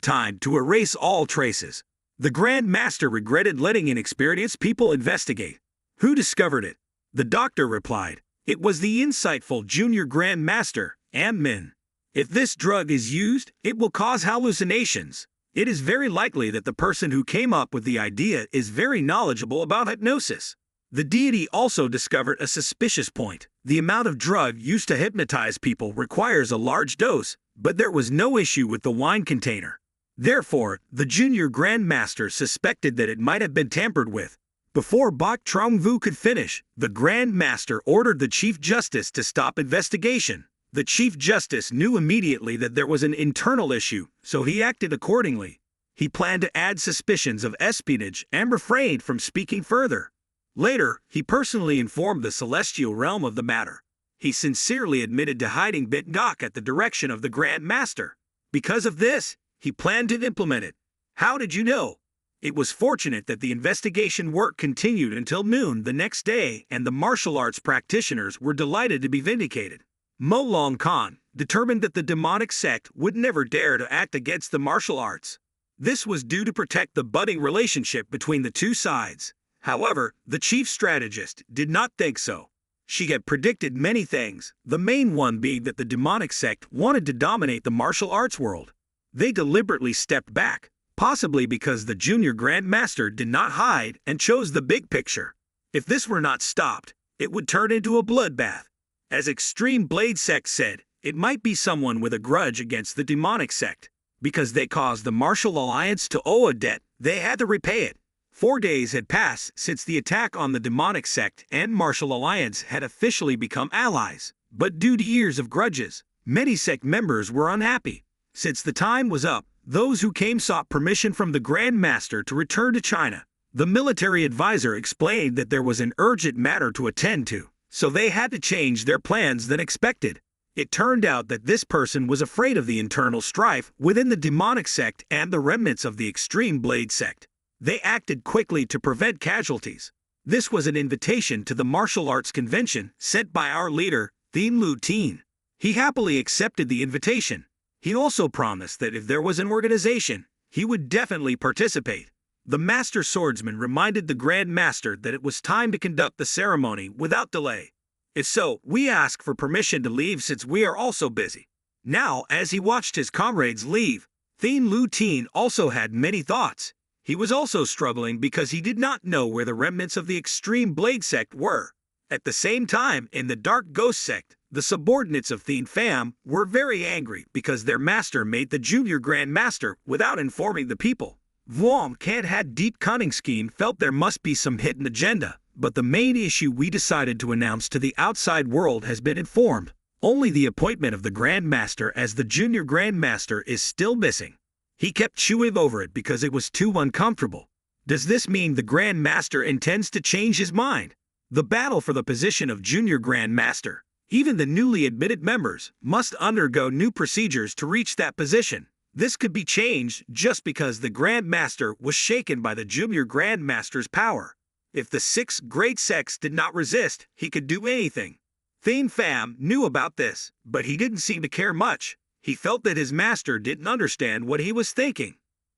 time to erase all traces. The Grand Master regretted letting inexperienced people investigate. Who discovered it? The doctor replied. It was the insightful Junior Grand Master, Min. If this drug is used, it will cause hallucinations. It is very likely that the person who came up with the idea is very knowledgeable about hypnosis. The deity also discovered a suspicious point. The amount of drug used to hypnotize people requires a large dose, but there was no issue with the wine container. Therefore, the Junior Grand Master suspected that it might have been tampered with. Before Bok Trong-vu could finish, the Grand Master ordered the Chief Justice to stop investigation. The Chief Justice knew immediately that there was an internal issue, so he acted accordingly. He planned to add suspicions of espionage and refrained from speaking further. Later, he personally informed the celestial realm of the matter. He sincerely admitted to hiding Bit Gok at the direction of the Grand Master. Because of this, he planned to implement it. How did you know? It was fortunate that the investigation work continued until noon the next day, and the martial arts practitioners were delighted to be vindicated. Mo Long Khan determined that the demonic sect would never dare to act against the martial arts. This was due to protect the budding relationship between the two sides. However, the chief strategist did not think so. She had predicted many things, the main one being that the demonic sect wanted to dominate the martial arts world. They deliberately stepped back, possibly because the Junior Grand Master did not hide and chose the big picture. If this were not stopped, it would turn into a bloodbath. As Extreme Blade Sect said, it might be someone with a grudge against the demonic sect. Because they caused the Martial Alliance to owe a debt, they had to repay it. 4 days had passed since the attack on the demonic sect, and Martial Alliance had officially become allies. But due to years of grudges, many sect members were unhappy. Since the time was up, those who came sought permission from the Grand Master to return to China. The military advisor explained that there was an urgent matter to attend to, so they had to change their plans than expected. It turned out that this person was afraid of the internal strife within the demonic sect and the remnants of the Extreme Blade Sect. They acted quickly to prevent casualties. This was an invitation to the martial arts convention sent by our leader, Thien Lu Tien. He happily accepted the invitation. He also promised that if there was an organization, he would definitely participate. The Master Swordsman reminded the Grand Master that it was time to conduct the ceremony without delay. If so, we ask for permission to leave since we are also busy. Now, as he watched his comrades leave, Thien Lu Tien also had many thoughts. He was also struggling because he did not know where the remnants of the Extreme Blade Sect were. At the same time, in the Dark Ghost Sect, the subordinates of Thien Pham were very angry because their master made the Junior Grand Master without informing the people. Vuong Kant had deep cunning scheme felt there must be some hidden agenda, but the main issue we decided to announce to the outside world has been informed. Only the appointment of the Grand Master as the Junior Grand Master is still missing. He kept chewing over it because it was too uncomfortable. Does this mean the Grand Master intends to change his mind? The battle for the position of Junior Grand Master, even the newly admitted members, must undergo new procedures to reach that position. This could be changed just because the Grand Master was shaken by the Junior Grand Master's power. If the 6 great sects did not resist, he could do anything. Thien Pham knew about this, but he didn't seem to care much. He felt that his master didn't understand what he was thinking.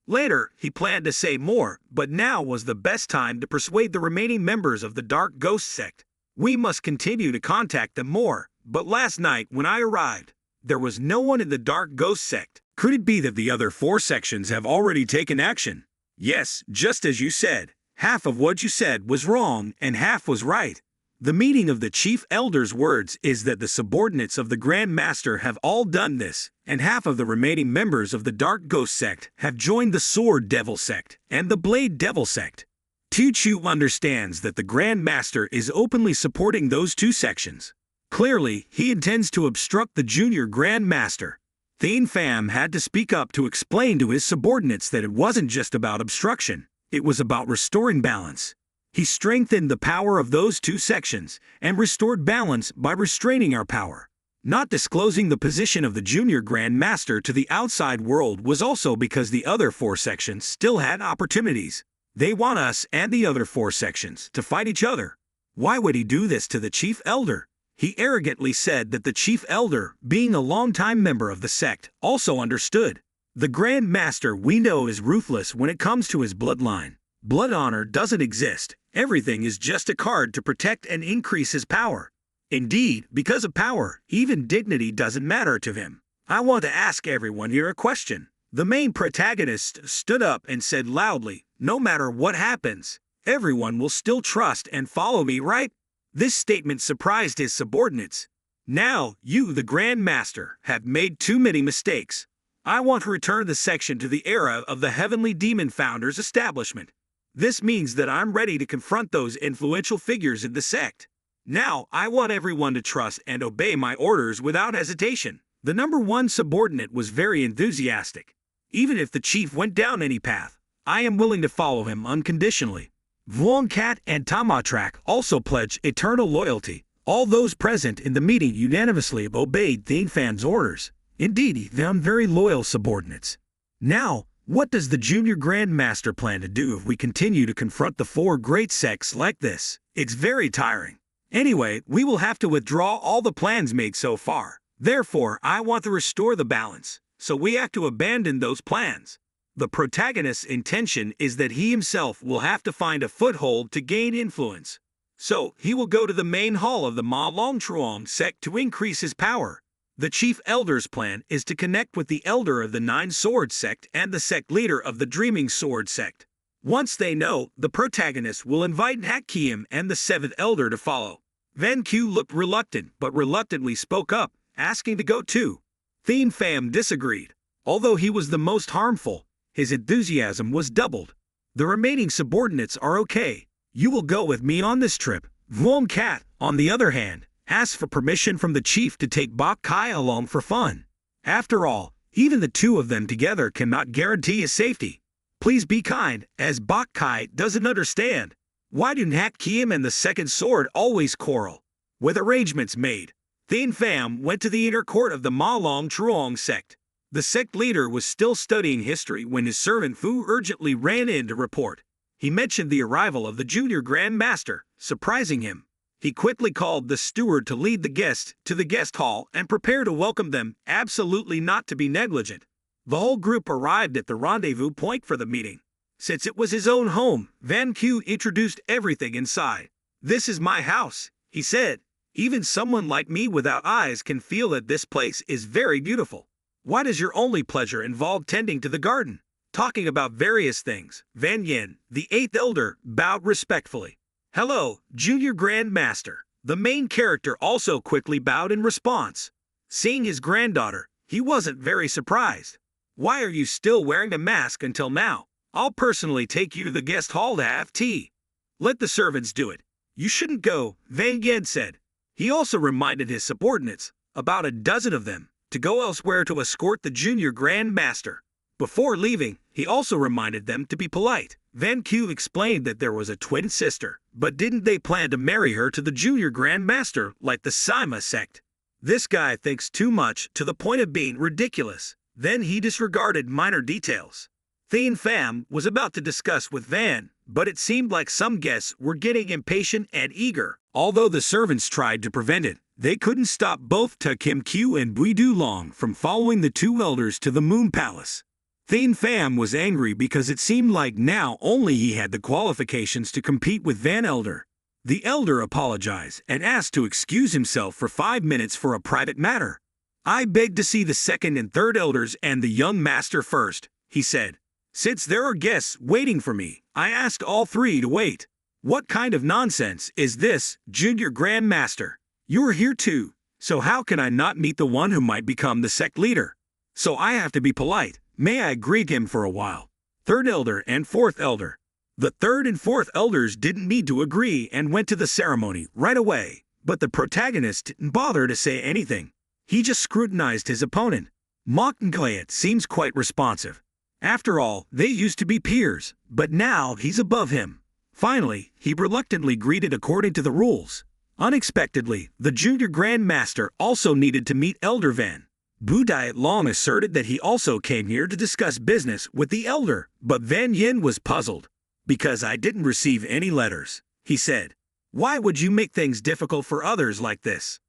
Later, he planned to say more, but now was the best time to persuade the remaining members of the Dark Ghost Sect. We must continue to contact them more, but last night when I arrived, there was no one in the Dark Ghost Sect. Could it be that the other 4 sections have already taken action? Yes, just as you said. Half of what you said was wrong and half was right. The meaning of the Chief Elder's words is that the subordinates of the Grand Master have all done this, and half of the remaining members of the Dark Ghost Sect have joined the Sword Devil Sect and the Blade Devil Sect. Tu Chu understands that the Grand Master is openly supporting those 2 sections. Clearly, he intends to obstruct the Junior Grand Master. Thien Pham had to speak up to explain to his subordinates that it wasn't just about obstruction, it was about restoring balance. He strengthened the power of those 2 sections and restored balance by restraining our power. Not disclosing the position of the Junior Grand Master to the outside world was also because the other 4 sections still had opportunities. They want us and the other 4 sections to fight each other. Why would he do this to the Chief Elder? He arrogantly said that the chief elder, being a longtime member of the sect, also understood. The Grand Master we know is ruthless when it comes to his bloodline. Blood honor doesn't exist. Everything is just a card to protect and increase his power. Indeed, because of power, even dignity doesn't matter to him. I want to ask everyone here a question. The main protagonist stood up and said loudly, "No matter what happens, everyone will still trust and follow me, right?" This statement surprised his subordinates. "Now, you, the Grand Master, have made too many mistakes. I want to return the section to the era of the Heavenly Demon Founder's establishment. This means that I'm ready to confront those influential figures in the sect. Now, I want everyone to trust and obey my orders without hesitation." The number one subordinate was very enthusiastic. "Even if the chief went down any path, I am willing to follow him unconditionally." Vuongkat and Tamatrak also pledged eternal loyalty. All those present in the meeting unanimously obeyed Thainfan's orders. Indeed, them very loyal subordinates. Now, what does the Junior Grand Master plan to do if we continue to confront the four great sects like this? It's very tiring. Anyway, we will have to withdraw all the plans made so far. Therefore, I want to restore the balance, so we have to abandon those plans. The protagonist's intention is that he himself will have to find a foothold to gain influence. So, he will go to the main hall of the Ma Long Truong sect to increase his power. The chief elder's plan is to connect with the elder of the Nine Sword sect and the sect leader of the Dreaming Sword sect. Once they know, the protagonist will invite Hakim and the seventh elder to follow. Van Q looked reluctant, but reluctantly spoke up, asking to go too. Thien Pham disagreed. Although he was the most harmful, his enthusiasm was doubled. "The remaining subordinates are okay. You will go with me on this trip." Vuong Kat, on the other hand, asked for permission from the chief to take Bok Kai along for fun. After all, even the two of them together cannot guarantee his safety. Please be kind, as Bok Kai doesn't understand. Why do Nhat Kiem and the second sword always quarrel? With arrangements made, Thien Pham went to the inner court of the Ma Long Truong sect. The sect leader was still studying history when his servant Fu urgently ran in to report. He mentioned the arrival of the Junior Grand Master, surprising him. He quickly called the steward to lead the guests to the guest hall and prepare to welcome them, absolutely not to be negligent. The whole group arrived at the rendezvous point for the meeting. Since it was his own home, Van Q introduced everything inside. "This is my house," he said. "Even someone like me without eyes can feel that this place is very beautiful. Why does your only pleasure involve tending to the garden?" Talking about various things, Van Yin, the eighth elder, bowed respectfully. "Hello, Junior Grand Master." The main character also quickly bowed in response. Seeing his granddaughter, he wasn't very surprised. "Why are you still wearing a mask until now? I'll personally take you to the guest hall to have tea." "Let the servants do it. You shouldn't go," Van Yin said. He also reminded his subordinates, about a dozen of them, to go elsewhere to escort the Junior Grand Master. Before leaving, he also reminded them to be polite. Van Q explained that there was a twin sister, but didn't they plan to marry her to the Junior Grand Master like the Sima sect? This guy thinks too much to the point of being ridiculous. Then he disregarded minor details. Thien Pham was about to discuss with Van, but it seemed like some guests were getting impatient and eager. Although the servants tried to prevent it, they couldn't stop both Ta Kim Q and Bui Du Long from following the two elders to the Moon Palace. Thien Pham was angry because it seemed like now only he had the qualifications to compete with Van Elder. The elder apologized and asked to excuse himself for 5 minutes for a private matter. "I beg to see the second and third elders and the young master first," he said. "Since there are guests waiting for me, I asked all three to wait." "What kind of nonsense is this, Junior Grand Master? You're here too, so how can I not meet the one who might become the sect leader? So I have to be polite. May I greet him for a while?" Third elder and fourth elder. The third and fourth elders didn't need to agree and went to the ceremony right away, but the protagonist didn't bother to say anything. He just scrutinized his opponent. Moknkoyet seems quite responsive. After all, they used to be peers, but now he's above him. Finally, he reluctantly greeted according to the rules. Unexpectedly, the Junior Grand Master also needed to meet Elder Van. Budai long asserted that he also came here to discuss business with the elder, but Van Yin was puzzled. "Because I didn't receive any letters," he said. "Why would you make things difficult for others like this?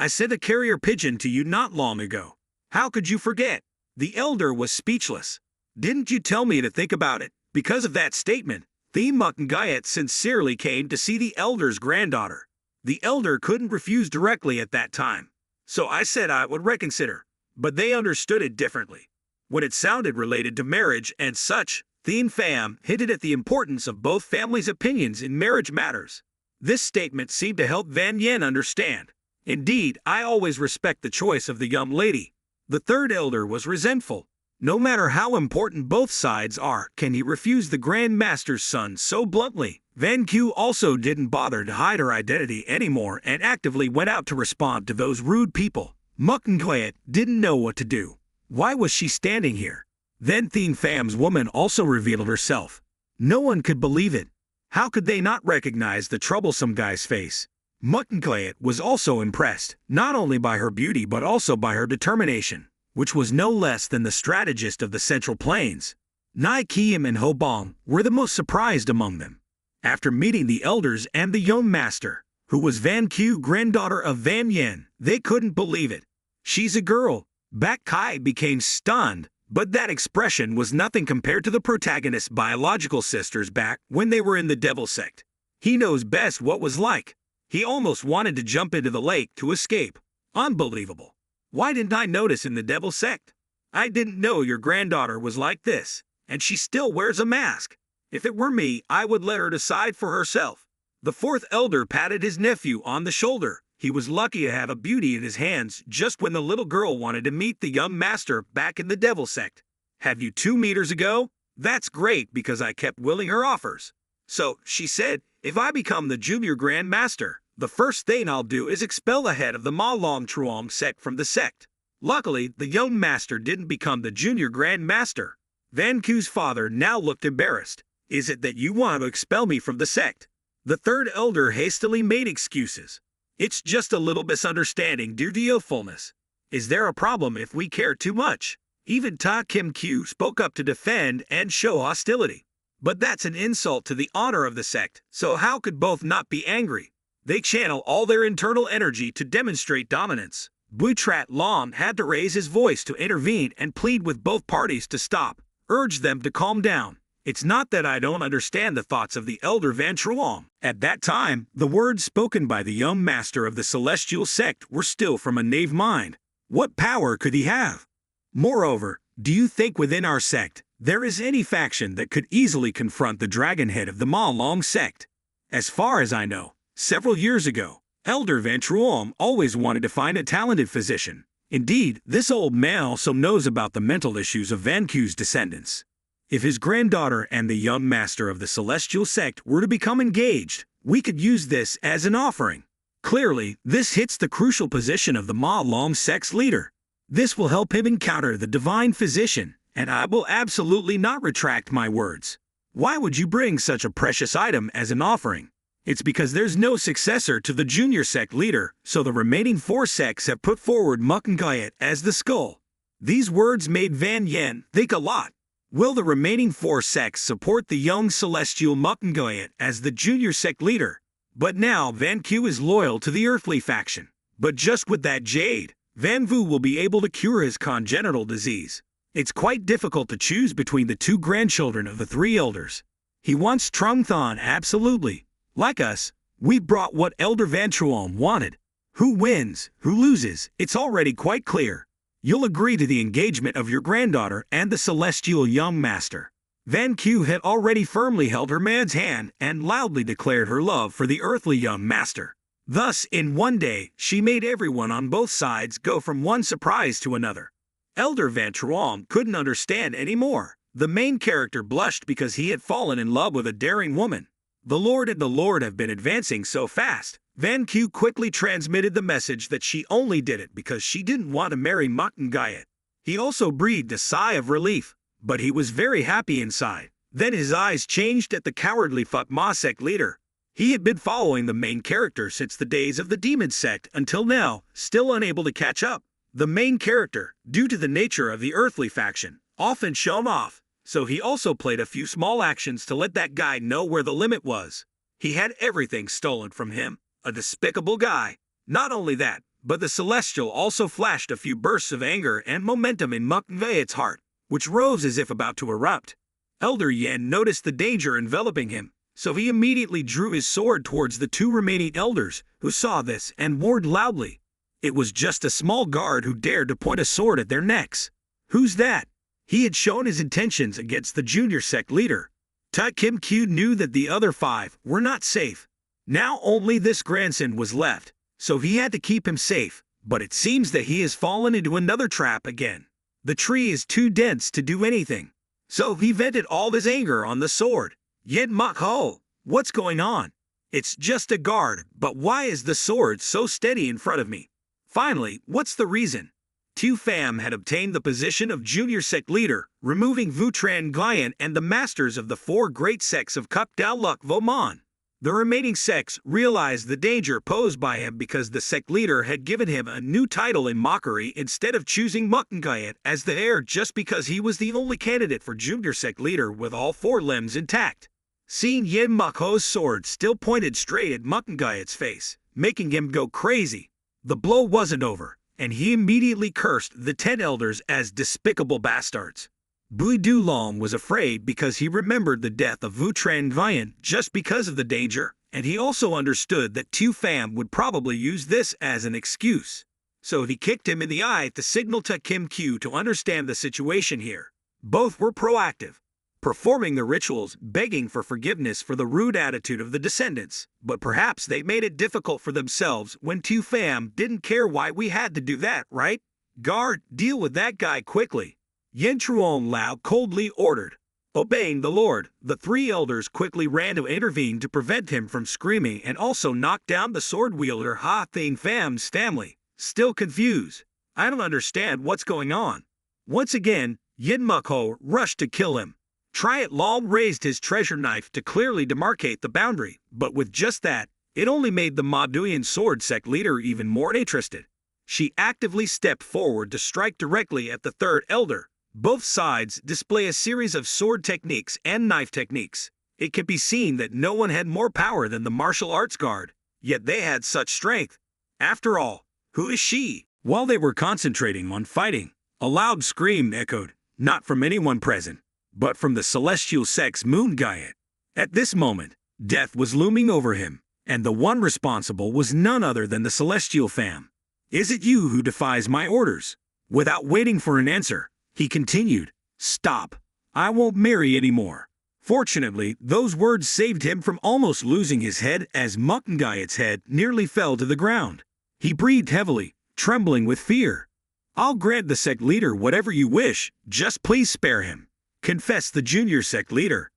I sent a carrier pigeon to you not long ago. How could you forget? The elder was speechless. Didn't you tell me to think about it? Because of that statement, the Mukngayat sincerely came to see the elder's granddaughter. The elder couldn't refuse directly at that time. So I said I would reconsider. But they understood it differently. When it sounded related to marriage and such, Thien Pham hinted at the importance of both families' opinions in marriage matters. This statement seemed to help Van Yen understand. Indeed, I always respect the choice of the young lady. The third elder was resentful. No matter how important both sides are, can he refuse the Grand Master's son so bluntly? Van Q also didn't bother to hide her identity anymore and actively went out to respond to those rude people. Mukngayat didn't know what to do. Why was she standing here? Then Thien Pham's woman also revealed herself. No one could believe it. How could they not recognize the troublesome guy's face? Mukngayat was also impressed, not only by her beauty but also by her determination, which was no less than the strategist of the Central Plains. Nai Kiem and Ho Bong were the most surprised among them. After meeting the elders and the young master, who was Van Q, granddaughter of Van Yen, they couldn't believe it. She's a girl. Bak Kai became stunned, but that expression was nothing compared to the protagonist's biological sisters back when they were in the Devil Sect. He knows best what was like. He almost wanted to jump into the lake to escape. Unbelievable. Why didn't I notice in the Devil Sect? I didn't know your granddaughter was like this, and she still wears a mask. If it were me, I would let her decide for herself. The fourth elder patted his nephew on the shoulder. He was lucky to have a beauty in his hands just when the little girl wanted to meet the young master back in the Devil Sect. Have you 2 meters ago? That's great because I kept willing her offers. So, she said, if I become the junior Grand Master, the first thing I'll do is expel the head of the Ma Long Truong sect from the sect. Luckily, the young master didn't become the junior Grand Master. Van Q's father now looked embarrassed. Is it that you want to expel me from the sect? The third elder hastily made excuses. It's just a little misunderstanding due to youthfulness. Is there a problem if we care too much? Even Ta Kim Q spoke up to defend and show hostility. But that's an insult to the honor of the sect, so how could both not be angry? They channel all their internal energy to demonstrate dominance. Butrat Long had to raise his voice to intervene and plead with both parties to stop, urge them to calm down. It's not that I don't understand the thoughts of the elder Van Truong. At that time, the words spoken by the young master of the celestial sect were still from a knave mind. What power could he have? Moreover, do you think within our sect, there is any faction that could easily confront the dragon head of the Ma Long sect? As far as I know, several years ago, Elder Van Truong always wanted to find a talented physician. Indeed, this old man also knows about the mental issues of Van Q's descendants. If his granddaughter and the young master of the celestial sect were to become engaged, we could use this as an offering. Clearly, this hits the crucial position of the Ma Long sect's leader. This will help him encounter the divine physician, and I will absolutely not retract my words. Why would you bring such a precious item as an offering? It's because there's no successor to the junior sect leader, so the remaining 4 sects have put forward Mukngayat as the skull. These words made Van Yen think a lot. Will the remaining 4 sects support the young celestial Mukngayat as the junior sect leader? But now Van Q is loyal to the earthly faction. But just with that jade, Van Vu will be able to cure his congenital disease. It's quite difficult to choose between the 2 grandchildren of the 3 elders. He wants Trung Thon absolutely. Like us, we brought what Elder Van Truong wanted. Who wins, who loses, it's already quite clear. You'll agree to the engagement of your granddaughter and the celestial young master. Van Q had already firmly held her man's hand and loudly declared her love for the earthly young master. Thus, in one day, she made everyone on both sides go from one surprise to another. Elder Van Truong couldn't understand anymore. The main character blushed because he had fallen in love with a daring woman. The Lord and the Lord have been advancing so fast. Van Q quickly transmitted the message that she only did it because she didn't want to marry Mukngayat. He also breathed a sigh of relief, but he was very happy inside. Then his eyes changed at the cowardly Phut Ma sect leader. He had been following the main character since the days of the demon sect until now, still unable to catch up. The main character, due to the nature of the earthly faction, often shone off, so he also played a few small actions to let that guy know where the limit was. He had everything stolen from him. A despicable guy. Not only that, But the Celestial also flashed a few bursts of anger and momentum in Mukngaet's heart, which rose as if about to erupt. Elder Yen noticed the danger enveloping him, so he immediately drew his sword towards the two remaining elders, who saw this and warned loudly. It was just a small guard who dared to point a sword at their necks. Who's that? He had shown his intentions against the junior sect leader. Ta Kim Kyu knew that the other 5 were not safe. Now only this grandson was left, so he had to keep him safe, but it seems that he has fallen into another trap again. The tree is too dense to do anything. So he vented all his anger on the sword. Yen Mok Ho, what's going on? It's just a guard, but why is the sword so steady in front of me? Finally, what's the reason? Tu Pham had obtained the position of junior sect leader, removing Vu Tran Glyan and the masters of the 4 great sects of Kup Dao Luk Vo Man. The remaining sects realized the danger posed by him because the sect leader had given him a new title in mockery instead of choosing Mukngaet as the heir just because he was the only candidate for junior sect leader with all 4 limbs intact. Seeing Yen Mokho's sword still pointed straight at Mukngaet's face, making him go crazy. The blow wasn't over, and he immediately cursed the 10 elders as despicable bastards. Bui Dulong was afraid because he remembered the death of Vu Tran Vian just because of the danger, and he also understood that Tu Pham would probably use this as an excuse. So he kicked him in the eye to signal to Kim Kyu to understand the situation here. Both were proactive, performing the rituals, begging for forgiveness for the rude attitude of the descendants, but perhaps they made it difficult for themselves when Tu Pham didn't care why we had to do that, right? Guard, deal with that guy quickly. Yen Truong Lao coldly ordered. Obeying the Lord, the 3 elders quickly ran to intervene to prevent him from screaming and also knock down the sword wielder Ha Thing Pham's family. Still confused. I don't understand what's going on. Once again, Yin Mukho rushed to kill him. Triat Lal raised his treasure knife to clearly demarcate the boundary, but with just that, it only made the Maduyan sword sect leader even more interested. She actively stepped forward to strike directly at the 3rd elder. Both sides display a series of sword techniques and knife techniques. It can be seen that no one had more power than the martial arts guard, yet they had such strength. After all, who is she? While they were concentrating on fighting, a loud scream echoed, not from anyone present, but from the celestial sect's Moon Gaiet. At this moment, death was looming over him, and the one responsible was none other than the Celestial Pham. Is it you who defies my orders? Without waiting for an answer, he continued, Stop. I won't marry anymore. Fortunately, those words saved him from almost losing his head as Mukngaet's head nearly fell to the ground. He breathed heavily, trembling with fear. I'll grant the sect leader whatever you wish, just please spare him. Confessed the junior sect leader.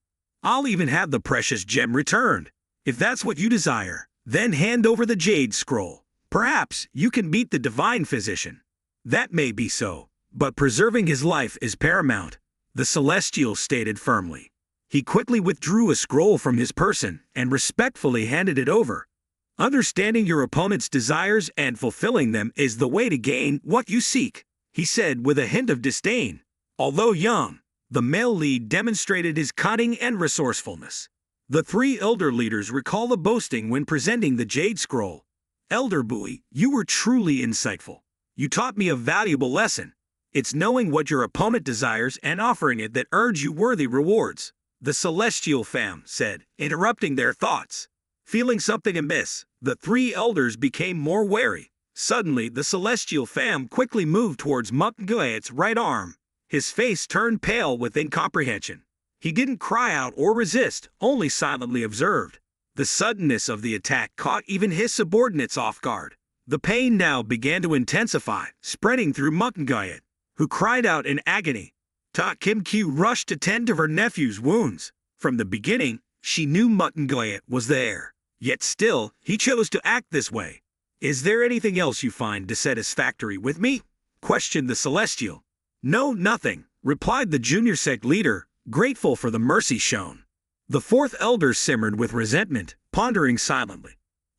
I'll even have the precious gem returned. If that's what you desire, then hand over the jade scroll. Perhaps you can beat the divine physician. That may be so, but preserving his life is paramount, the celestial stated firmly. He quickly withdrew a scroll from his person and respectfully handed it over. Understanding your opponent's desires and fulfilling them is the way to gain what you seek, he said with a hint of disdain. Although young, the male lead demonstrated his cunning and resourcefulness. The 3 elder leaders recall the boasting when presenting the Jade Scroll. Elder Bui, you were truly insightful. You taught me a valuable lesson. It's knowing what your opponent desires and offering it that earns you worthy rewards, the Celestial Pham said, interrupting their thoughts. Feeling something amiss, the 3 elders became more wary. Suddenly, the Celestial Pham quickly moved towards Mukngaet's right arm. His face turned pale with incomprehension. He didn't cry out or resist, only silently observed. The suddenness of the attack caught even his subordinates off guard. The pain now began to intensify, spreading through Mukngaet, who cried out in agony. Ta Kim Kyu rushed to tend to her nephew's wounds. From the beginning, she knew Mukngaet was the heir. Yet still, he chose to act this way. Is there anything else you find dissatisfactory with me? Questioned the Celestial. No, nothing, replied the junior sect leader, grateful for the mercy shown. The 4th elder simmered with resentment, pondering silently.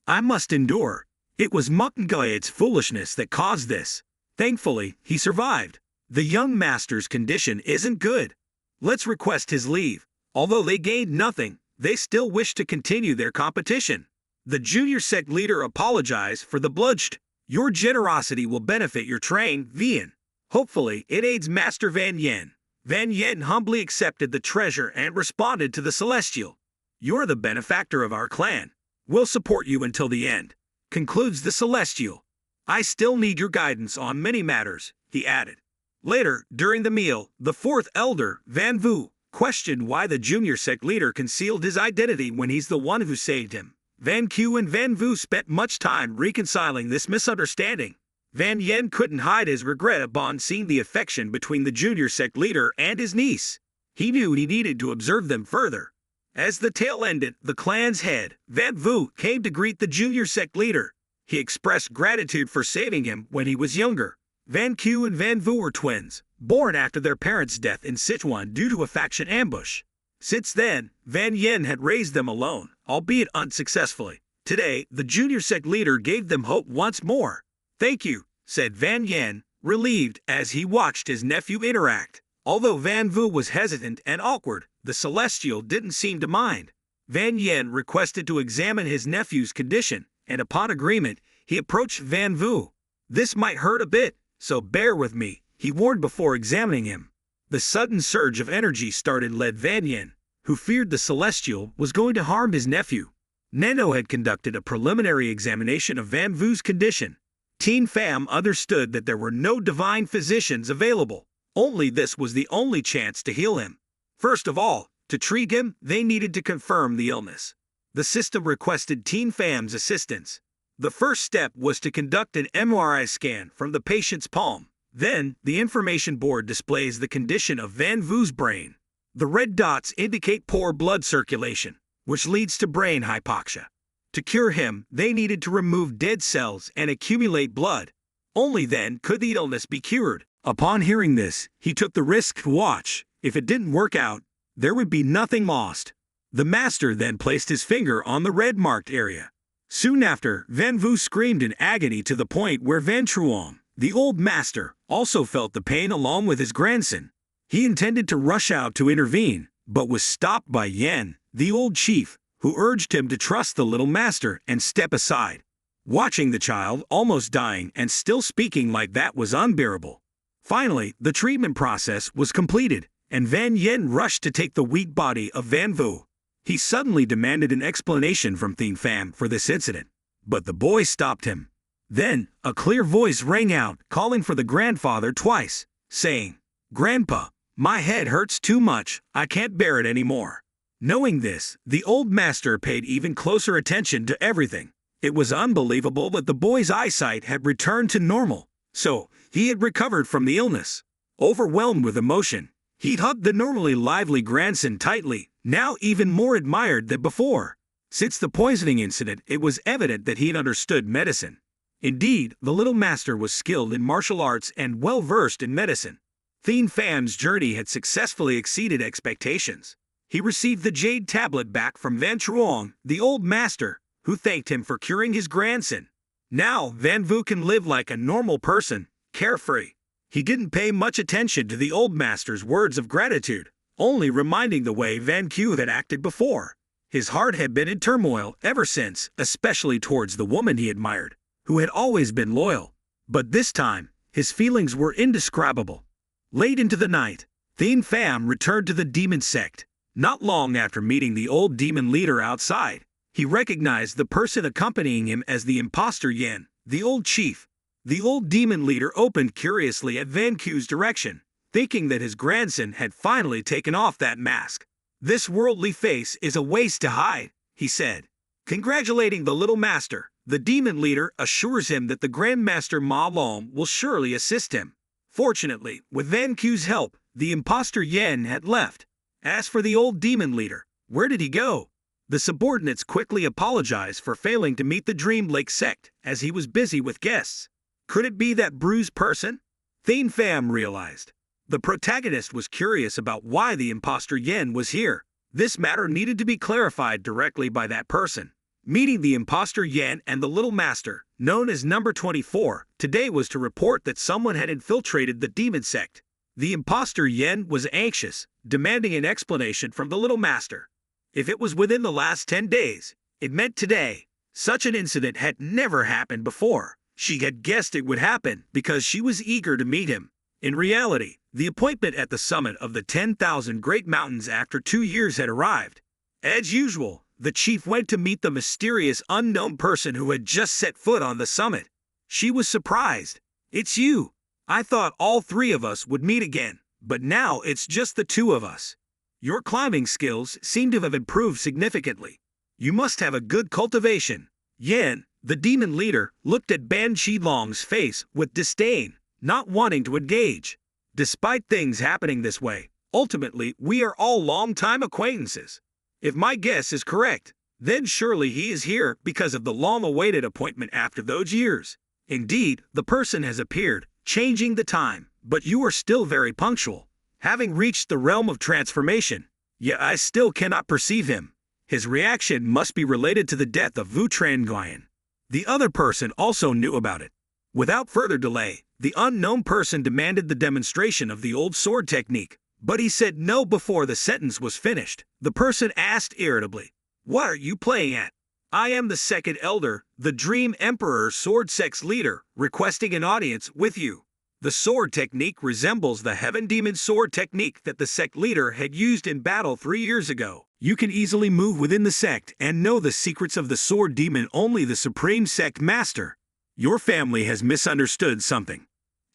I must endure. It was Mukngaet's foolishness that caused this. Thankfully, he survived. The young master's condition isn't good. Let's request his leave. Although they gained nothing, they still wish to continue their competition. The junior sect leader apologized for the bloodshed. Your generosity will benefit your train, Vian. Hopefully, it aids Master Van Yen. Van Yen humbly accepted the treasure and responded to the Celestial. You're the benefactor of our clan. We'll support you until the end, concludes the Celestial. I still need your guidance on many matters, he added. Later, during the meal, the fourth elder, Van Vu, questioned why the junior sect leader concealed his identity when he's the one who saved him. Van Q and Van Vu spent much time reconciling this misunderstanding. Van Yen couldn't hide his regret upon seeing the affection between the junior sect leader and his niece. He knew he needed to observe them further. As the tale ended, the clan's head, Van Vu, came to greet the junior sect leader. He expressed gratitude for saving him when he was younger. Van Q and Van Vu were twins, born after their parents' death in Sichuan due to a faction ambush. Since then, Van Yen had raised them alone, albeit unsuccessfully. Today, the junior sect leader gave them hope once more. Thank you, said Van Yen, relieved as he watched his nephew interact. Although Van Vu was hesitant and awkward, the Celestial didn't seem to mind. Van Yen requested to examine his nephew's condition, and upon agreement, he approached Van Vu. This might hurt a bit, so bear with me, he warned before examining him. The sudden surge of energy led Van Yen, who feared the Celestial was going to harm his nephew. NANO had conducted a preliminary examination of Van Vu's condition. Teen Pham understood that there were no divine physicians available. Only this was the only chance to heal him. First of all, to treat him, they needed to confirm the illness. The system requested Teen Pham's assistance. The first step was to conduct an MRI scan from the patient's palm. Then, the information board displays the condition of Van Vu's brain. The red dots indicate poor blood circulation, which leads to brain hypoxia. To cure him, they needed to remove dead cells and accumulate blood. Only then could the illness be cured. Upon hearing this, he took the risk to watch. If it didn't work out, there would be nothing lost. The master then placed his finger on the red-marked area. Soon after, Van Vu screamed in agony to the point where Van Truong, the old master, also felt the pain along with his grandson. He intended to rush out to intervene, but was stopped by Yen, the old chief, who urged him to trust the little master and step aside. Watching the child almost dying and still speaking like that was unbearable. Finally, the treatment process was completed, and Van Yen rushed to take the weak body of Van Vu. He suddenly demanded an explanation from Teen Pham for this incident, but the boy stopped him. Then, a clear voice rang out, calling for the grandfather twice, saying, "Grandpa, my head hurts too much, I can't bear it anymore." Knowing this, the old master paid even closer attention to everything. It was unbelievable that the boy's eyesight had returned to normal, so he had recovered from the illness. Overwhelmed with emotion, he hugged the normally lively grandson tightly, now even more admired than before. Since the poisoning incident, it was evident that he had understood medicine. Indeed, the little master was skilled in martial arts and well-versed in medicine. Teen Pham's journey had successfully exceeded expectations. He received the jade tablet back from Van Truong, the old master, who thanked him for curing his grandson. Now, Van Vu can live like a normal person, carefree. He didn't pay much attention to the old master's words of gratitude, only reminding the way Van Q had acted before. His heart had been in turmoil ever since, especially towards the woman he admired, who had always been loyal. But this time, his feelings were indescribable. Late into the night, Teen Pham returned to the demon sect. Not long after meeting the old demon leader outside, he recognized the person accompanying him as the imposter Yen, the old chief. The old demon leader opened curiously at Van Q's direction, thinking that his grandson had finally taken off that mask. "This worldly face is a waste to hide," he said. Congratulating the little master, the demon leader assures him that the Grandmaster Ma Long will surely assist him. Fortunately, with Van Q's help, the imposter Yen had left. As for the old demon leader, where did he go? The subordinates quickly apologized for failing to meet the Dream Lake sect, as he was busy with guests. Could it be that bruised person? Teen Pham realized. The protagonist was curious about why the imposter Yen was here. This matter needed to be clarified directly by that person. Meeting the imposter Yen and the little master, known as Number 24, today was to report that someone had infiltrated the demon sect. The imposter Yen was anxious, demanding an explanation from the little master. If it was within the last 10 days, it meant today. Such an incident had never happened before. She had guessed it would happen because she was eager to meet him. In reality, the appointment at the summit of the 10,000 Great Mountains after 2 years had arrived. As usual, the chief went to meet the mysterious unknown person who had just set foot on the summit. She was surprised. "It's you. I thought all 3 of us would meet again, but now it's just the 2 of us. Your climbing skills seem to have improved significantly. You must have a good cultivation." Yan, the demon leader, looked at Ban Shilong's face with disdain, not wanting to engage. "Despite things happening this way, ultimately we are all long-time acquaintances. If my guess is correct, then surely he is here because of the long-awaited appointment after those years. Indeed, the person has appeared, changing the time, but you are still very punctual. Having reached the realm of transformation, yet I still cannot perceive him. His reaction must be related to the death of Wu Tranguyen." The other person also knew about it. Without further delay, the unknown person demanded the demonstration of the old sword technique, but he said no before the sentence was finished. The person asked irritably, "What are you playing at?" "I am the second elder, the Dream Emperor sword sect's leader, requesting an audience with you." The sword technique resembles the Heaven Demon sword technique that the sect leader had used in battle 3 years ago. You can easily move within the sect and know the secrets of the sword demon only the supreme sect master. Your family has misunderstood something.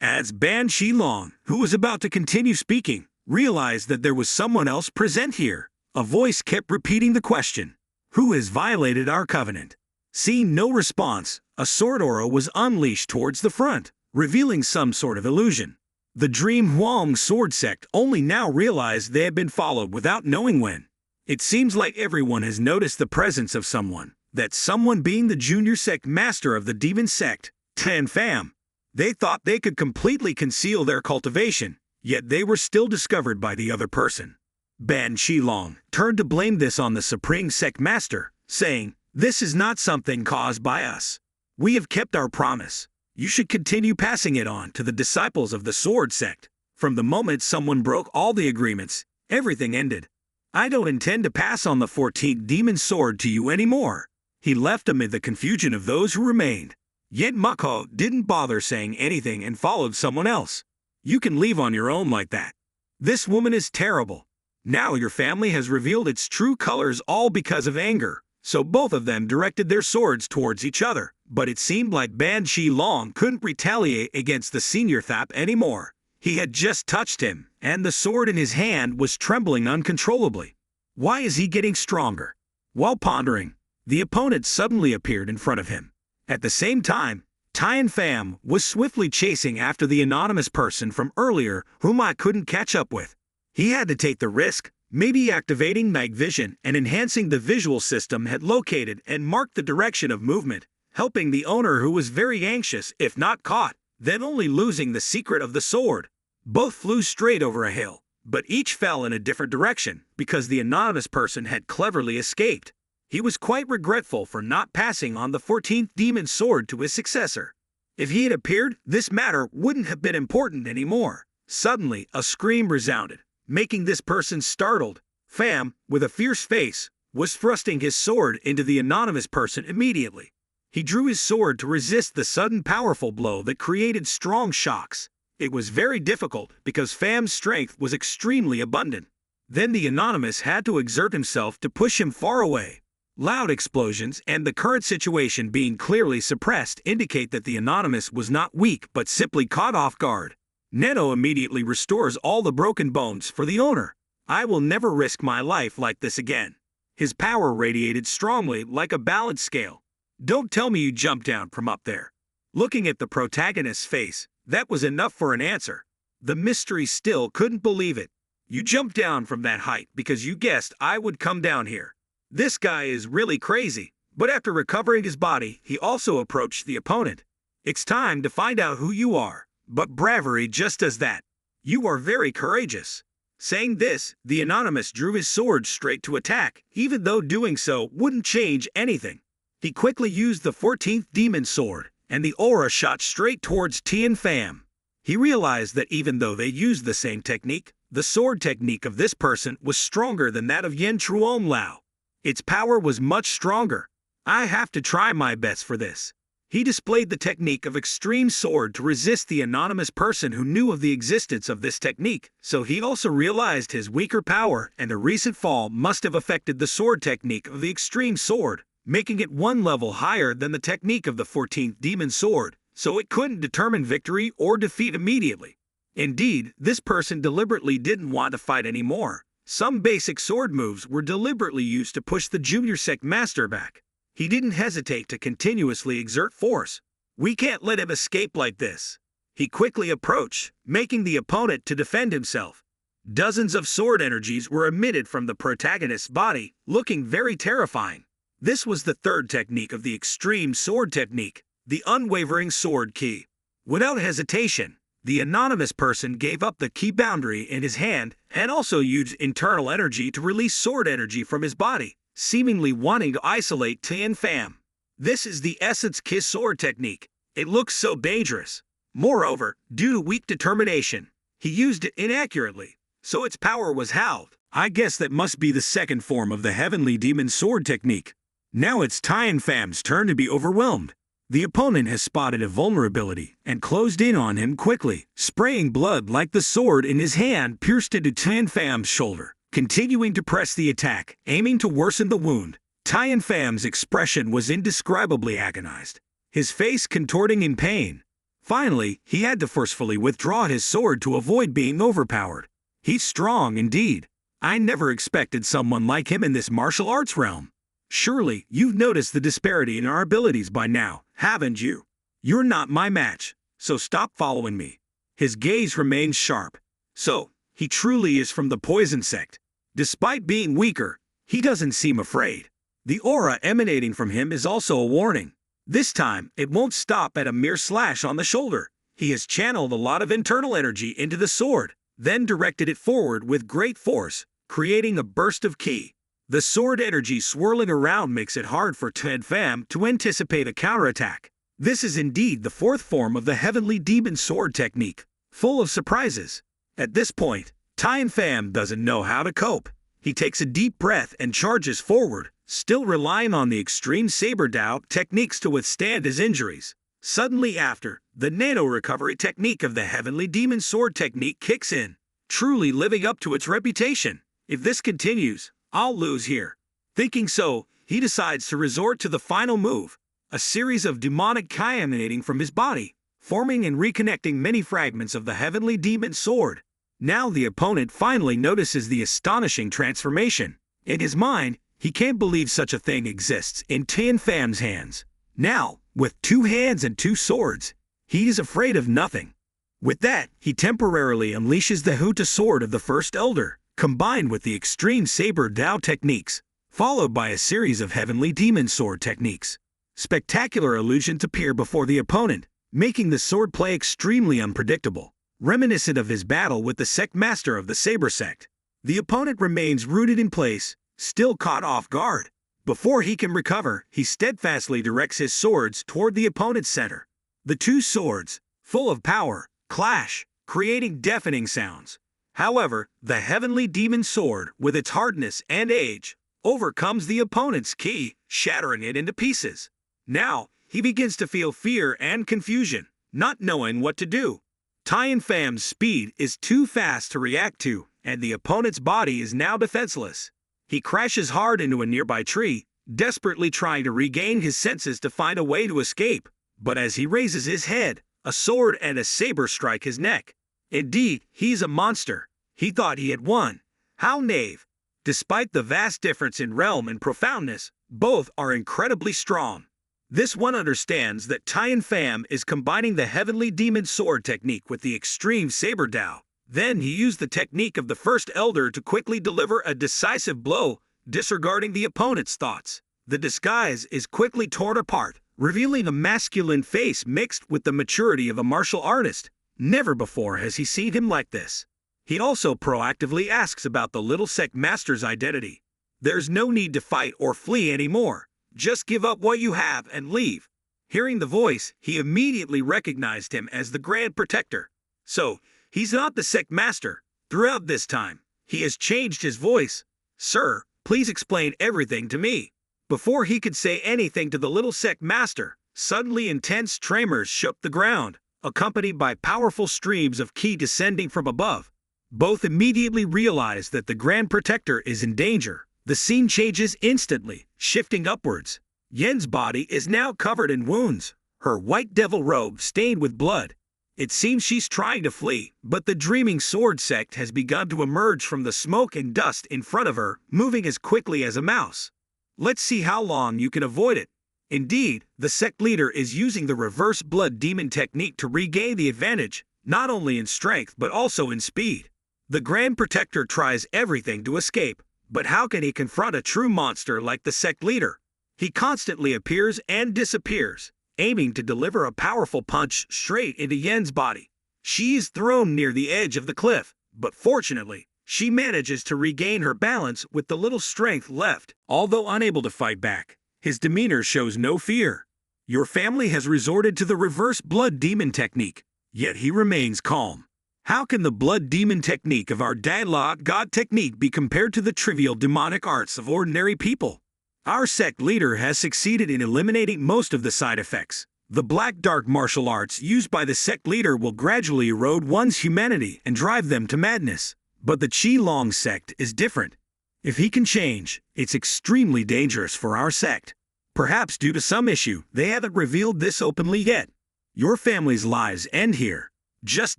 As Ban Shilong, who was about to continue speaking, realized that there was someone else present here, a voice kept repeating the question, "Who has violated our covenant?" Seeing no response, a sword aura was unleashed towards the front, revealing some sort of illusion. The Dream Huang sword sect only now realized they had been followed without knowing when. It seems like everyone has noticed the presence of someone, that someone being the junior sect master of the demon sect, Tan Pham. They thought they could completely conceal their cultivation, yet they were still discovered by the other person. Ban Shilong turned to blame this on the supreme sect master, saying, "This is not something caused by us. We have kept our promise. You should continue passing it on to the disciples of the sword sect. From the moment someone broke all the agreements, everything ended. I don't intend to pass on the 14th demon sword to you anymore." He left amid the confusion of those who remained. Yet Mako didn't bother saying anything and followed someone else. "You can leave on your own like that. This woman is terrible. Now your family has revealed its true colors all because of anger." So both of them directed their swords towards each other, but it seemed like Ban Shilong couldn't retaliate against the senior Thap anymore. He had just touched him, and the sword in his hand was trembling uncontrollably. Why is he getting stronger? While pondering, the opponent suddenly appeared in front of him. At the same time, Tan Pham was swiftly chasing after the anonymous person from earlier whom I couldn't catch up with. He had to take the risk. Maybe activating night vision and enhancing the visual system had located and marked the direction of movement, helping the owner who was very anxious if not caught, then only losing the secret of the sword. Both flew straight over a hill, but each fell in a different direction because the anonymous person had cleverly escaped. He was quite regretful for not passing on the 14th demon sword to his successor. If he had appeared, this matter wouldn't have been important anymore. Suddenly, a scream resounded, making this person startled. Pham, with a fierce face, was thrusting his sword into the anonymous person immediately. He drew his sword to resist the sudden powerful blow that created strong shocks. It was very difficult because Pham's strength was extremely abundant. Then the anonymous had to exert himself to push him far away. Loud explosions and the current situation being clearly suppressed indicate that the anonymous was not weak but simply caught off guard. NANO immediately restores all the broken bones for the owner. "I will never risk my life like this again." His power radiated strongly like a balance scale. "Don't tell me you jumped down from up there." Looking at the protagonist's face, that was enough for an answer. The mystery still couldn't believe it. "You jumped down from that height because you guessed I would come down here. This guy is really crazy." But after recovering his body, he also approached the opponent. "It's time to find out who you are. But bravery just does that. You are very courageous." Saying this, the anonymous drew his sword straight to attack, even though doing so wouldn't change anything. He quickly used the 14th demon sword, and the aura shot straight towards Tan Pham. He realized that even though they used the same technique, the sword technique of this person was stronger than that of Yen Truong Lao. Its power was much stronger. "I have to try my best for this." He displayed the technique of extreme sword to resist the anonymous person who knew of the existence of this technique, so he also realized his weaker power and a recent fall must have affected the sword technique of the extreme sword, making it one level higher than the technique of the 14th demon sword, so it couldn't determine victory or defeat immediately. Indeed, this person deliberately didn't want to fight anymore. Some basic sword moves were deliberately used to push the junior sect master back. He didn't hesitate to continuously exert force. We can't let him escape like this. He quickly approached, making the opponent to defend himself. Dozens of sword energies were emitted from the protagonist's body, looking very terrifying. This was the third technique of the extreme sword technique, the unwavering sword ki. Without hesitation, the anonymous person gave up the ki boundary in his hand and also used internal energy to release sword energy from his body, seemingly wanting to isolate Tian Pham. This is the essence kiss sword technique. It looks so dangerous. Moreover, due to weak determination, he used it inaccurately, so its power was halved. I guess that must be the second form of the heavenly demon sword technique. Now it's Tian Pham's turn to be overwhelmed. The opponent has spotted a vulnerability and closed in on him quickly, spraying blood like the sword in his hand pierced into Tian Pham's shoulder. Continuing to press the attack, aiming to worsen the wound, Tian Pham's expression was indescribably agonized, his face contorting in pain. Finally, he had to forcefully withdraw his sword to avoid being overpowered. He's strong indeed. I never expected someone like him in this martial arts realm. Surely, you've noticed the disparity in our abilities by now, haven't you? You're not my match, so stop following me. His gaze remains sharp. So, he truly is from the poison sect. Despite being weaker, he doesn't seem afraid. The aura emanating from him is also a warning. This time, it won't stop at a mere slash on the shoulder. He has channeled a lot of internal energy into the sword, then directed it forward with great force, creating a burst of ki. The sword energy swirling around makes it hard for Tian Pham to anticipate a counterattack. This is indeed the fourth form of the heavenly demon sword technique, full of surprises. At this point, Tian Pham doesn't know how to cope. He takes a deep breath and charges forward, still relying on the extreme saber Dao techniques to withstand his injuries. Suddenly after, the NANO recovery technique of the heavenly demon sword technique kicks in, truly living up to its reputation. If this continues, I'll lose here. Thinking so, he decides to resort to the final move, a series of demonic ki emanating from his body, forming and reconnecting many fragments of the heavenly demon sword. Now the opponent finally notices the astonishing transformation. In his mind, he can't believe such a thing exists in Tian Pham's hands. Now, with 2 hands and 2 swords, he is afraid of nothing. With that, he temporarily unleashes the Huta sword of the First Elder, combined with the extreme saber Dao techniques, followed by a series of heavenly demon sword techniques. Spectacular illusions appear before the opponent, making the swordplay extremely unpredictable, reminiscent of his battle with the sect master of the Saber sect. The opponent remains rooted in place, still caught off guard. Before he can recover, he steadfastly directs his swords toward the opponent's center. The 2 swords, full of power, clash, creating deafening sounds. However, the heavenly demon sword, with its hardness and age, overcomes the opponent's ki, shattering it into pieces. Now, he begins to feel fear and confusion, not knowing what to do. Tian Pham's speed is too fast to react to, and the opponent's body is now defenseless. He crashes hard into a nearby tree, desperately trying to regain his senses to find a way to escape. But as he raises his head, a sword and a saber strike his neck. Indeed, he's a monster. He thought he had won. How naive. Despite the vast difference in realm and profoundness, both are incredibly strong. This one understands that Tian Pham is combining the heavenly demon sword technique with the extreme saber Dao. Then he used the technique of the First Elder to quickly deliver a decisive blow, disregarding the opponent's thoughts. The disguise is quickly torn apart, revealing a masculine face mixed with the maturity of a martial artist. Never before has he seen him like this. He also proactively asks about the little sect master's identity. There's no need to fight or flee anymore. Just give up what you have and leave. Hearing the voice, he immediately recognized him as the Grand Protector. So, he's not the sect master. Throughout this time, he has changed his voice. Sir, please explain everything to me. Before he could say anything to the little sect master, Suddenly intense tremors shook the ground, accompanied by powerful streams of ki descending from above. Both immediately realize that the Grand Protector is in danger. The scene changes instantly, shifting upwards. Yen's body is now covered in wounds, her white devil robe stained with blood. It seems she's trying to flee, but the dreaming sword sect has begun to emerge from the smoke and dust in front of her, moving as quickly as a mouse. Let's see how long you can avoid it. Indeed, the sect leader is using the reverse blood demon technique to regain the advantage, not only in strength but also in speed. The Grand Protector tries everything to escape, but how can he confront a true monster like the sect leader? He constantly appears and disappears, aiming to deliver a powerful punch straight into Yen's body. She is thrown near the edge of the cliff, but fortunately, she manages to regain her balance with the little strength left. Although unable to fight back, his demeanor shows no fear. Your family has resorted to the reverse blood demon technique, yet he remains calm. How can the blood demon technique of our dialogue god technique be compared to the trivial demonic arts of ordinary people? Our sect leader has succeeded in eliminating most of the side effects. The black dark martial arts used by the sect leader will gradually erode one's humanity and drive them to madness. But the Qi-Long sect is different. If he can change, it's extremely dangerous for our sect. Perhaps due to some issue, they haven't revealed this openly yet. Your family's lives end here. Just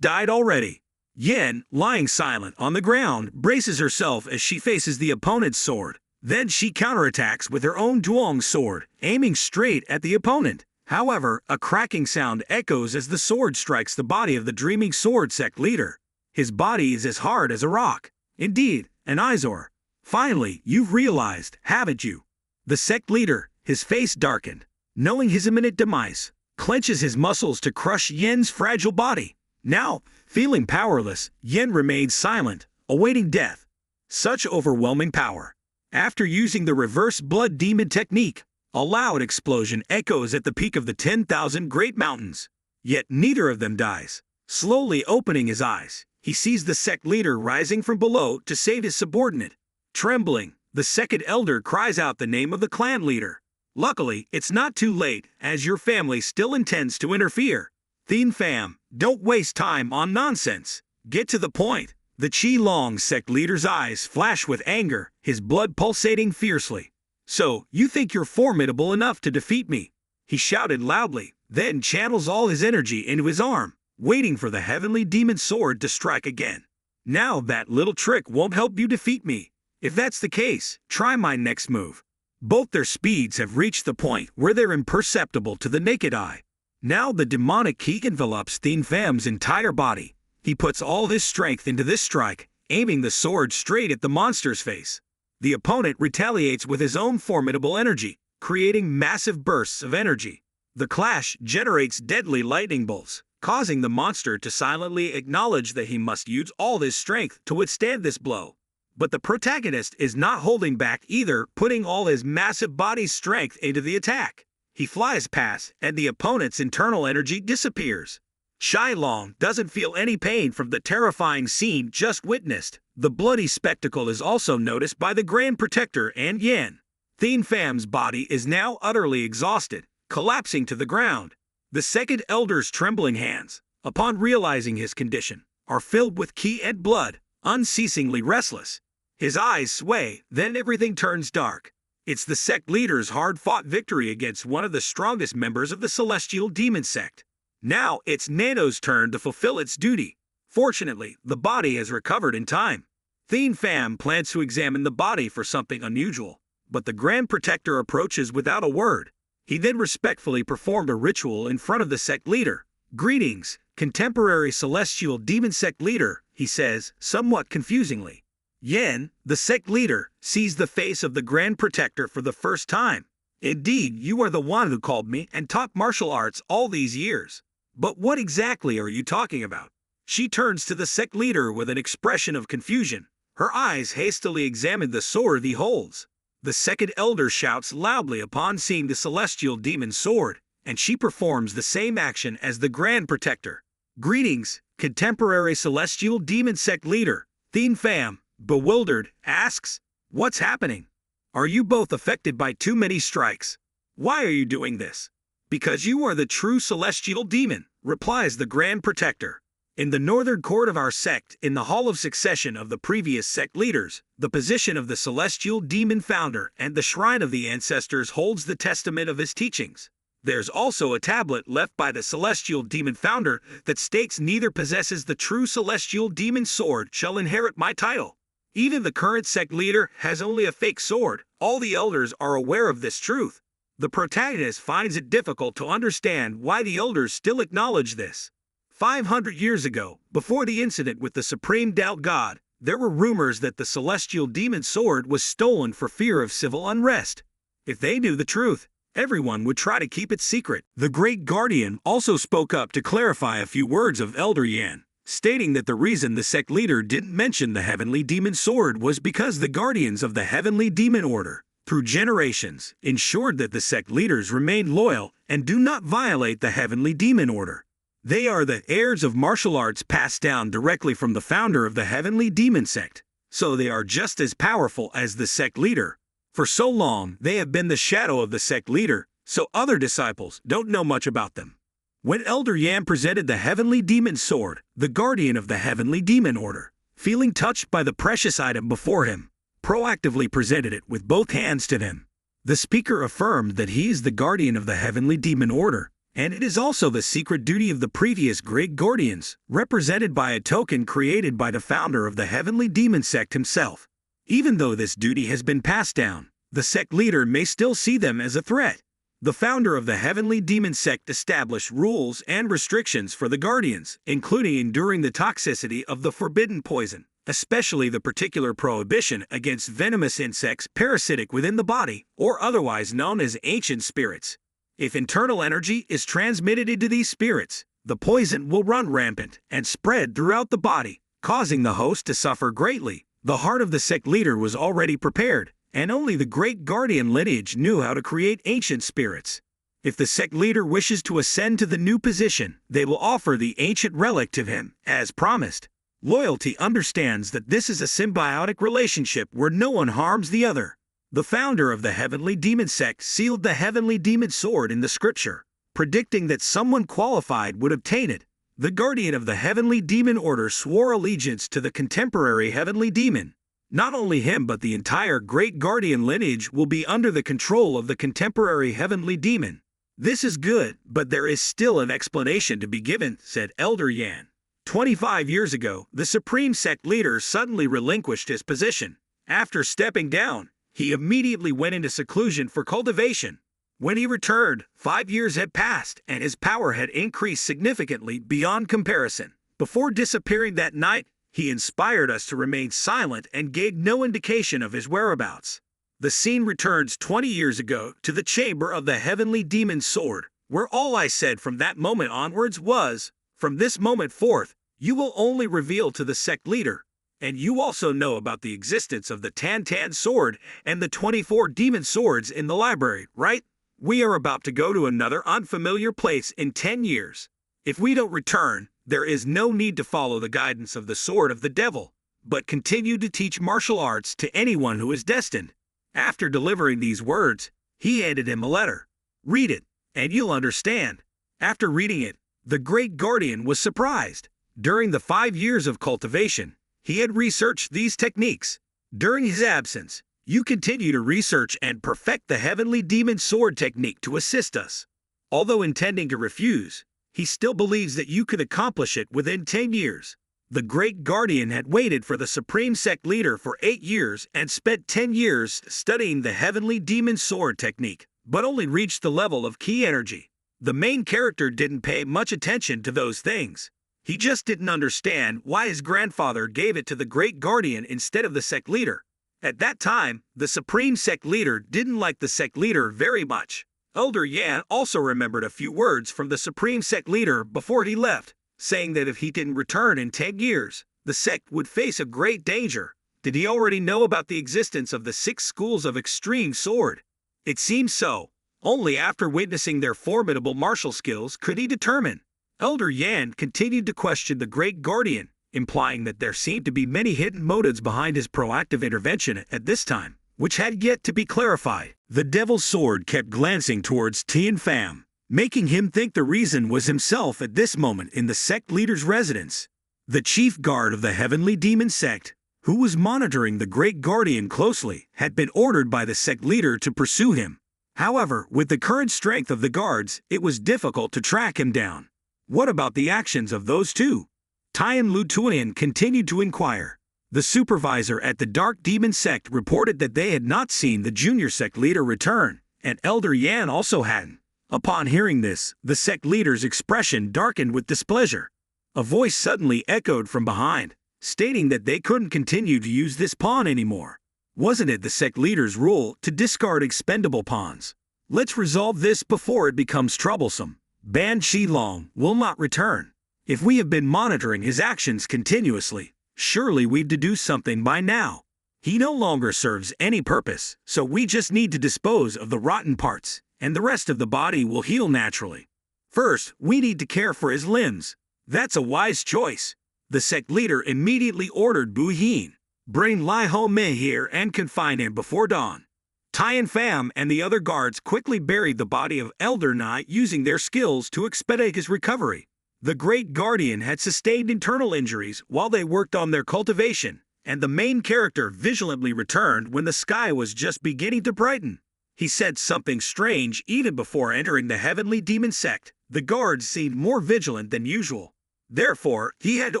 died already. Yen, lying silent on the ground, braces herself as she faces the opponent's sword. Then she counterattacks with her own Duong sword, aiming straight at the opponent. However, a cracking sound echoes as the sword strikes the body of the dreaming sword sect leader. His body is as hard as a rock. Indeed, an eyesore. Finally, you've realized, haven't you? The sect leader, his face darkened, knowing his imminent demise, clenches his muscles to crush Yen's fragile body. Now, feeling powerless, Yen remains silent, awaiting death. Such overwhelming power. After using the reverse blood demon technique, a loud explosion echoes at the peak of the 10,000 great mountains. Yet neither of them dies. Slowly opening his eyes, he sees the sect leader rising from below to save his subordinate. Trembling, the second elder cries out the name of the clan leader. Luckily, it's not too late, as your family still intends to interfere. Thien fam, don't waste time on nonsense. Get to the point. The Qi-Long sect leader's eyes flash with anger, his blood pulsating fiercely. So, you think you're formidable enough to defeat me? He shouted loudly, then channels all his energy into his arm, waiting for the heavenly demon sword to strike again. Now that little trick won't help you defeat me. If that's the case, try my next move. Both their speeds have reached the point where they're imperceptible to the naked eye. Now the demonic ki envelops Thien fam's entire body. He puts all his strength into this strike, aiming the sword straight at the monster's face. The opponent retaliates with his own formidable energy, creating massive bursts of energy. The clash generates deadly lightning bolts, causing the monster to silently acknowledge that he must use all his strength to withstand this blow. But the protagonist is not holding back either, putting all his massive body strength into the attack. He flies past, and the opponent's internal energy disappears. Qi-Long doesn't feel any pain from the terrifying scene just witnessed. The bloody spectacle is also noticed by the Grand Protector and Yen. Thien fam's body is now utterly exhausted, collapsing to the ground. The second elder's trembling hands, upon realizing his condition, are filled with ki and blood, unceasingly restless. His eyes sway, then everything turns dark. It's the sect leader's hard-fought victory against one of the strongest members of the celestial demon sect. Now it's NANO's turn to fulfill its duty. Fortunately, the body has recovered in time. Thien fam plans to examine the body for something unusual, but the Grand Protector approaches without a word. He then respectfully performed a ritual in front of the sect leader. "Greetings, contemporary celestial demon sect leader," he says, somewhat confusingly. Yen, the sect leader, sees the face of the Grand Protector for the first time. "Indeed, you are the one who called me and taught martial arts all these years. But what exactly are you talking about?" She turns to the sect leader with an expression of confusion. Her eyes hastily examine the sword he holds. The second elder shouts loudly upon seeing the celestial demon sword, and she performs the same action as the Grand Protector. "Greetings, contemporary celestial demon sect leader," Thien fam, bewildered, asks. "What's happening? Are you both affected by too many strikes? Why are you doing this?" "Because you are the true celestial demon," replies the Grand Protector. In the northern court of our sect, in the hall of succession of the previous sect leaders, the position of the celestial demon founder and the shrine of the ancestors holds the testament of his teachings. There's also a tablet left by the celestial demon founder that states neither possesses the true celestial demon sword shall inherit my title. Even the current sect leader has only a fake sword. All the elders are aware of this truth. The protagonist finds it difficult to understand why the elders still acknowledge this. 500 years ago, before the incident with the supreme doubt god, there were rumors that the celestial demon sword was stolen for fear of civil unrest. If they knew the truth, everyone would try to keep it secret. The Great Guardian also spoke up to clarify a few words of Elder Yan, stating that the reason the sect leader didn't mention the heavenly demon sword was because the guardians of the heavenly demon order, through generations, ensured that the sect leaders remain loyal and do not violate the heavenly demon order. They are the heirs of martial arts passed down directly from the founder of the heavenly demon sect, so they are just as powerful as the sect leader. For so long, they have been the shadow of the sect leader, so other disciples don't know much about them. When Elder Yan presented the heavenly demon sword, the guardian of the heavenly demon order, feeling touched by the precious item before him, proactively presented it with both hands to them. The speaker affirmed that he is the guardian of the heavenly demon order, and it is also the secret duty of the previous great guardians, represented by a token created by the founder of the heavenly demon sect himself. Even though this duty has been passed down, the sect leader may still see them as a threat. The founder of the heavenly demon sect established rules and restrictions for the guardians, including enduring the toxicity of the forbidden poison, especially the particular prohibition against venomous insects parasitic within the body, or otherwise known as ancient spirits. If internal energy is transmitted into these spirits, the poison will run rampant and spread throughout the body, causing the host to suffer greatly. The heart of the sect leader was already prepared, and only the great guardian lineage knew how to create ancient spirits. If the sect leader wishes to ascend to the new position, they will offer the ancient relic to him, as promised. Loyalty understands that this is a symbiotic relationship where no one harms the other. The founder of the heavenly demon sect sealed the heavenly demon sword in the scripture, predicting that someone qualified would obtain it. The guardian of the heavenly demon order swore allegiance to the contemporary heavenly demon. Not only him but the entire great guardian lineage will be under the control of the contemporary heavenly demon. This is good, but there is still an explanation to be given, said Elder Yan. 25 years ago, the supreme sect leader suddenly relinquished his position. After stepping down, he immediately went into seclusion for cultivation. When he returned, 5 years had passed and his power had increased significantly beyond comparison. Before disappearing that night, he inspired us to remain silent and gave no indication of his whereabouts. The scene returns 20 years ago to the chamber of the heavenly demon sword, where all I said from that moment onwards was, "From this moment forth, you will only reveal to the sect leader. And you also know about the existence of the Tan sword and the 24 demon swords in the library, right? We are about to go to another unfamiliar place in 10 years. If we don't return, there is no need to follow the guidance of the sword of the devil, but continue to teach martial arts to anyone who is destined." After delivering these words, he handed him a letter. "Read it, and you'll understand." After reading it, the great guardian was surprised. During the 5 years of cultivation, he had researched these techniques. During his absence, you continue to research and perfect the heavenly demon sword technique to assist us. Although intending to refuse, he still believes that you could accomplish it within 10 years. The great guardian had waited for the supreme sect leader for 8 years and spent 10 years studying the heavenly demon sword technique, but only reached the level of key energy. The main character didn't pay much attention to those things. He just didn't understand why his grandfather gave it to the great guardian instead of the sect leader. At that time, the supreme sect leader didn't like the sect leader very much. Elder Yan also remembered a few words from the supreme sect leader before he left, saying that if he didn't return in 10 years, the sect would face a great danger. Did he already know about the existence of the 6 schools of extreme sword? It seems so. Only after witnessing their formidable martial skills could he determine. Elder Yan continued to question the great guardian, implying that there seemed to be many hidden motives behind his proactive intervention at this time, which had yet to be clarified. The devil's sword kept glancing towards Tian Pham, making him think the reason was himself at this moment in the sect leader's residence. The chief guard of the heavenly demon sect, who was monitoring the great guardian closely, had been ordered by the sect leader to pursue him. However, with the current strength of the guards, it was difficult to track him down. What about the actions of those two? Tian Lu Tuan continued to inquire. The supervisor at the Dark Demon sect reported that they had not seen the junior sect leader return, and Elder Yan also hadn't. Upon hearing this, the sect leader's expression darkened with displeasure. A voice suddenly echoed from behind, stating that they couldn't continue to use this pawn anymore. Wasn't it the sect leader's rule to discard expendable pawns? Let's resolve this before it becomes troublesome. Ban Shilong will not return. If we have been monitoring his actions continuously, surely we'd deduce something by now. He no longer serves any purpose, so we just need to dispose of the rotten parts, and the rest of the body will heal naturally. First, we need to care for his limbs. That's a wise choice. The sect leader immediately ordered Bu Yin, bring Lai Ho Mei here and confine him before dawn. Tian Pham and the other guards quickly buried the body of Elder Nai using their skills to expedite his recovery. The great guardian had sustained internal injuries while they worked on their cultivation, and the main character vigilantly returned when the sky was just beginning to brighten. He said something strange even before entering the heavenly demon sect. The guards seemed more vigilant than usual. Therefore, he had to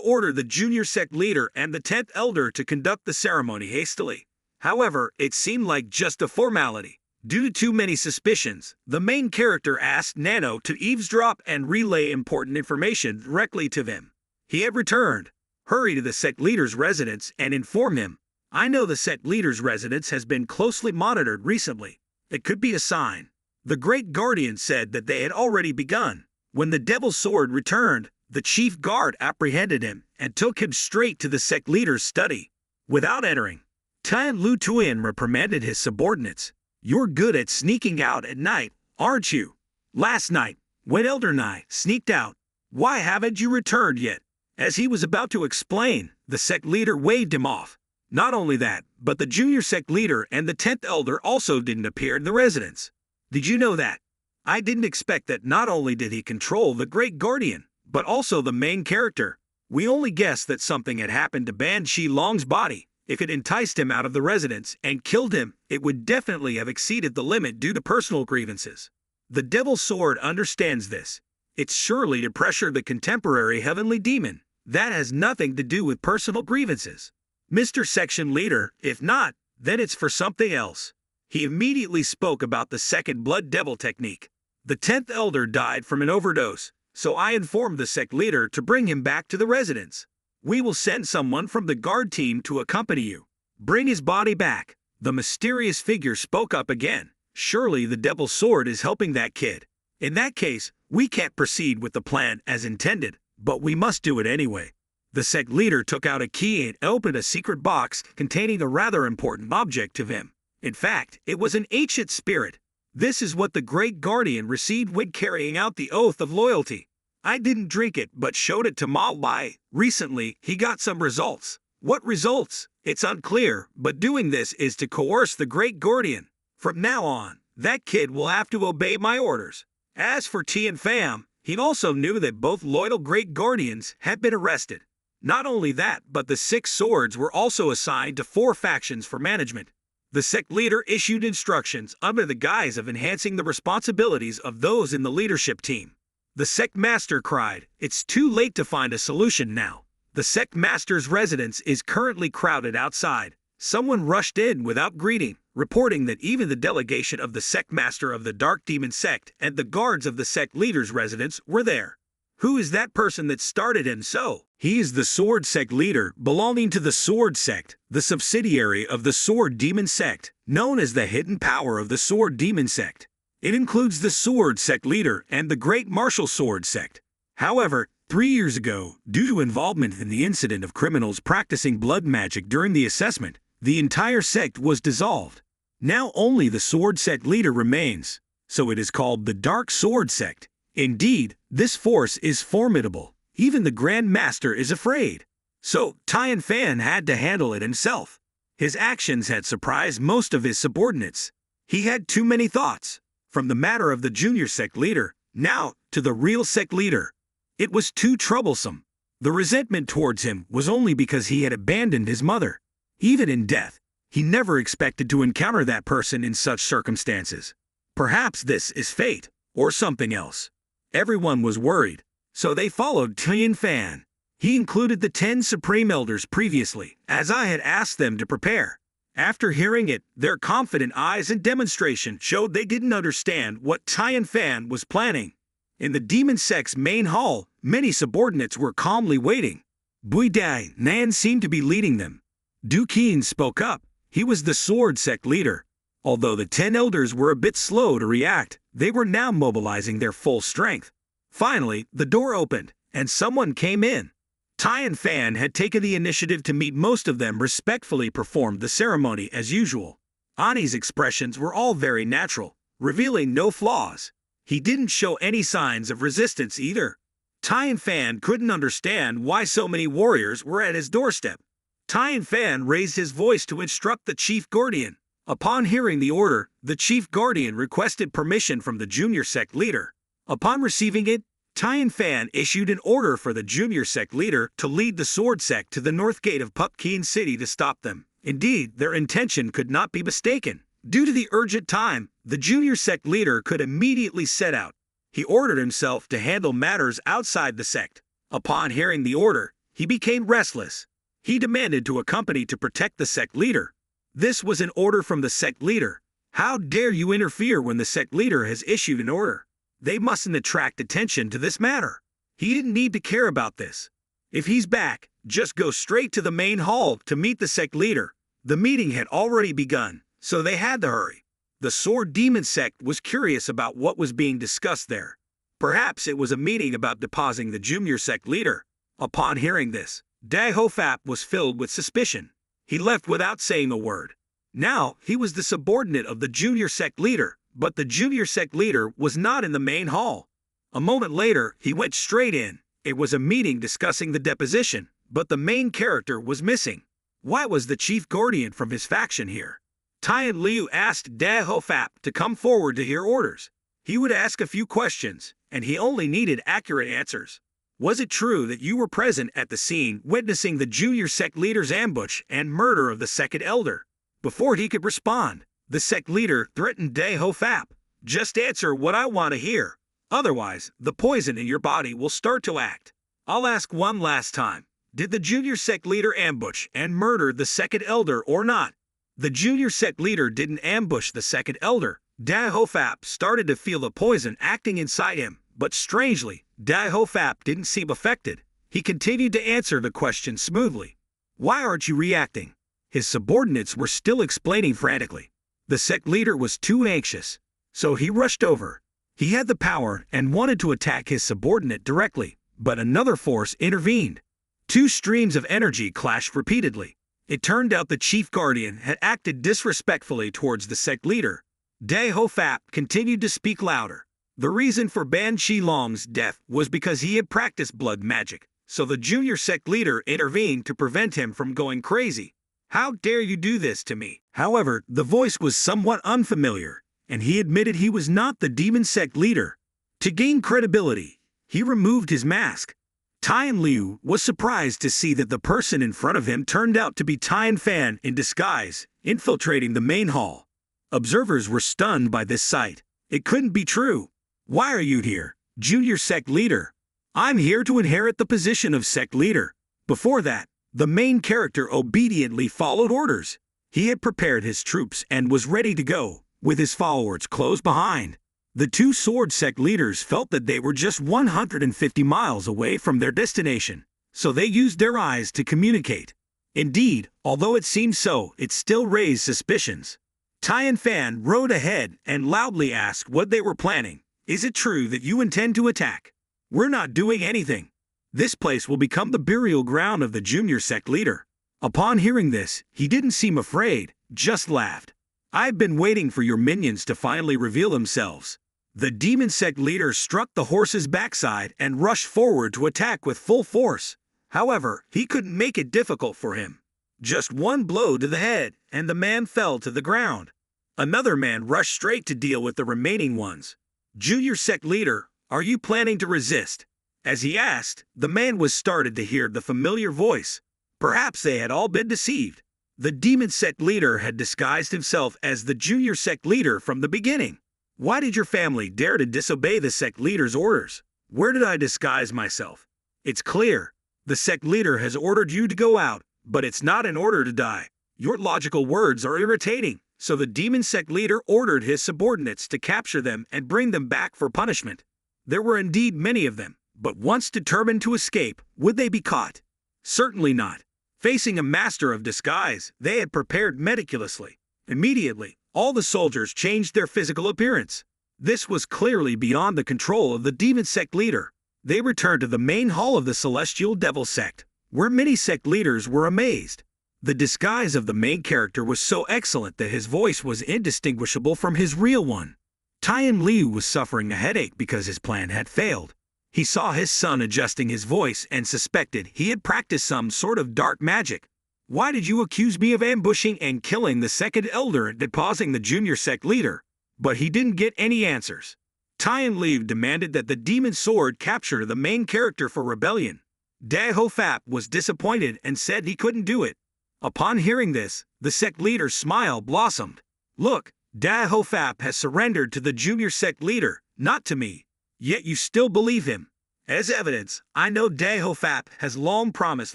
order the junior sect leader and the 10th elder to conduct the ceremony hastily. However, it seemed like just a formality. Due to too many suspicions, the main character asked NANO to eavesdrop and relay important information directly to him. He had returned. Hurry to the sect leader's residence and inform him. I know the sect leader's residence has been closely monitored recently. It could be a sign. The great guardian said that they had already begun. When the devil's sword returned, the chief guard apprehended him and took him straight to the sect leader's study. Without entering, Tian Lu Tuan reprimanded his subordinates. You're good at sneaking out at night, aren't you? Last night, when Elder Nai sneaked out, why haven't you returned yet? As he was about to explain, the sect leader waved him off. Not only that, but the junior sect leader and the 10th elder also didn't appear in the residence. Did you know that? I didn't expect that. Not only did he control the great guardian, but also the main character. We only guessed that something had happened to Ban Shi Long's body. If it enticed him out of the residence and killed him, it would definitely have exceeded the limit due to personal grievances. The devil's sword understands this. It's surely to pressure the contemporary heavenly demon. That has nothing to do with personal grievances. Mr. Section Leader, if not, then it's for something else. He immediately spoke about the second blood devil technique. The 10th elder died from an overdose, so I informed the sect leader to bring him back to the residence. We will send someone from the guard team to accompany you. Bring his body back. The mysterious figure spoke up again. Surely the devil's sword is helping that kid. In that case, we can't proceed with the plan as intended, but we must do it anyway. The sect leader took out a key and opened a secret box containing a rather important object to him. In fact, it was an ancient spirit. This is what the great guardian received when carrying out the oath of loyalty. I didn't drink it but showed it to Ma Wai. Recently, he got some results. What results? It's unclear, but doing this is to coerce the great guardian. From now on, that kid will have to obey my orders. As for Tian Pham, he also knew that both loyal great guardians had been arrested. Not only that, but the 6 swords were also assigned to 4 factions for management. The sect leader issued instructions under the guise of enhancing the responsibilities of those in the leadership team. The sect master cried, "It's too late to find a solution now." The sect master's residence is currently crowded outside. Someone rushed in without greeting, reporting that even the delegation of the sect master of the Dark Demon sect and the guards of the sect leader's residence were there. Who is that person that started him so? He is the Sword Sect leader belonging to the Sword Sect, the subsidiary of the Sword Demon sect, known as the Hidden Power of the Sword Demon sect. It includes the Sword Sect leader and the Great Martial Sword Sect. However, 3 years ago, due to involvement in the incident of criminals practicing blood magic during the assessment, the entire sect was dissolved. Now only the Sword Sect leader remains, so it is called the Dark Sword Sect. Indeed, this force is formidable. Even the Grand Master is afraid. So, Tian Fan had to handle it himself. His actions had surprised most of his subordinates. He had too many thoughts. From the matter of the junior sect leader, Now, to the real sect leader. It was too troublesome. The resentment towards him was only because he had abandoned his mother. Even in death, he never expected to encounter that person in such circumstances. Perhaps this is fate, or something else. Everyone was worried, so they followed Tian Fan. He included the 10 Supreme Elders previously, as I had asked them to prepare. After hearing it, their confident eyes and demonstration showed they didn't understand what Tian Fan was planning. In the demon sect's main hall, many subordinates were calmly waiting. Bui Dai Nan seemed to be leading them. Du Qin spoke up. He was the sword sect leader. Although the 10 elders were a bit slow to react, they were now mobilizing their full strength. Finally, the door opened, and someone came in. Tian Fan had taken the initiative to meet most of them, respectfully performed the ceremony as usual. Ani's expressions were all very natural, revealing no flaws. He didn't show any signs of resistance either. Tian Fan couldn't understand why so many warriors were at his doorstep. Tian Fan raised his voice to instruct the chief guardian. Upon hearing the order, the chief guardian requested permission from the junior sect leader. Upon receiving it, Tian Fan issued an order for the junior sect leader to lead the sword sect to the north gate of Pupkin City to stop them. Indeed, their intention could not be mistaken. Due to the urgent time, the junior sect leader could immediately set out. He ordered himself to handle matters outside the sect. Upon hearing the order, he became restless. He demanded to accompany to protect the sect leader. This was an order from the sect leader. How dare you interfere when the sect leader has issued an order? They mustn't attract attention to this matter. He didn't need to care about this. If he's back, just go straight to the main hall to meet the sect leader. The meeting had already begun, so they had to hurry. The sword demon sect was curious about what was being discussed there. Perhaps it was a meeting about deposing the junior sect leader. Upon hearing this, Dai Hofap was filled with suspicion. He left without saying a word. Now, he was the subordinate of the junior sect leader, but the junior sect leader was not in the main hall. A moment later, he went straight in. It was a meeting discussing the deposition, but the main character was missing. Why was the chief guardian from his faction here? Tian Liu asked Dai Hofap to come forward to hear orders. He would ask a few questions, and he only needed accurate answers. Was it true that you were present at the scene witnessing the junior sect leader's ambush and murder of the second elder? Before he could respond, the sect leader threatened Dai Hofap. Just answer what I want to hear. Otherwise, the poison in your body will start to act. I'll ask one last time. Did the junior sect leader ambush and murder the second elder or not? The junior sect leader didn't ambush the second elder. Dai Hofap started to feel the poison acting inside him, but strangely, Dai Hofap didn't seem affected. He continued to answer the question smoothly. Why aren't you reacting? His subordinates were still explaining frantically. The sect leader was too anxious, so he rushed over. He had the power and wanted to attack his subordinate directly, but another force intervened. Two streams of energy clashed repeatedly. It turned out the chief guardian had acted disrespectfully towards the sect leader. Dai Hofap continued to speak louder. The reason for Ban Qilong's death was because he had practiced blood magic, so the junior sect leader intervened to prevent him from going crazy. How dare you do this to me? However, the voice was somewhat unfamiliar, and he admitted he was not the demon sect leader. To gain credibility, he removed his mask. Tian Liu was surprised to see that the person in front of him turned out to be Tian Fan in disguise, infiltrating the main hall. Observers were stunned by this sight. It couldn't be true. Why are you here, junior sect leader? I'm here to inherit the position of sect leader. Before that, the main character obediently followed orders. He had prepared his troops and was ready to go, with his followers close behind. The two sword sect leaders felt that they were just 150 miles away from their destination, so they used their eyes to communicate. Indeed, although it seemed so, it still raised suspicions. Tian Fan rode ahead and loudly asked what they were planning. Is it true that you intend to attack? We're not doing anything. This place will become the burial ground of the junior sect leader. Upon hearing this, he didn't seem afraid, just laughed. I've been waiting for your minions to finally reveal themselves. The demon sect leader struck the horse's backside and rushed forward to attack with full force. However, he couldn't make it difficult for him. Just one blow to the head, and the man fell to the ground. Another man rushed straight to deal with the remaining ones. Junior sect leader, Are you planning to resist? As he asked, the man was started to hear the familiar voice. Perhaps they had all been deceived. The demon sect leader had disguised himself as the junior sect leader from the beginning. Why did your family dare to disobey the sect leader's orders? Where did I disguise myself? It's clear. The sect leader has ordered you to go out, but it's not an order to die. Your logical words are irritating, so the demon sect leader ordered his subordinates to capture them and bring them back for punishment. There were indeed many of them, but once determined to escape, would they be caught? Certainly not. Facing a master of disguise, they had prepared meticulously. Immediately, all the soldiers changed their physical appearance. This was clearly beyond the control of the demon sect leader. They returned to the main hall of the celestial devil sect, where many sect leaders were amazed. The disguise of the main character was so excellent that his voice was indistinguishable from his real one. Tian Liu was suffering a headache because his plan had failed. He saw his son adjusting his voice and suspected he had practiced some sort of dark magic. Why did you accuse me of ambushing and killing the second elder and deposing the junior sect leader? But he didn't get any answers. Tian Liu demanded that the demon sword capture the main character for rebellion. Daho Fap was disappointed and said he couldn't do it. Upon hearing this, the sect leader's smile blossomed. Look, Daho Fap has surrendered to the junior sect leader, not to me. Yet you still believe him. As evidence, I know Daho Fap has long promised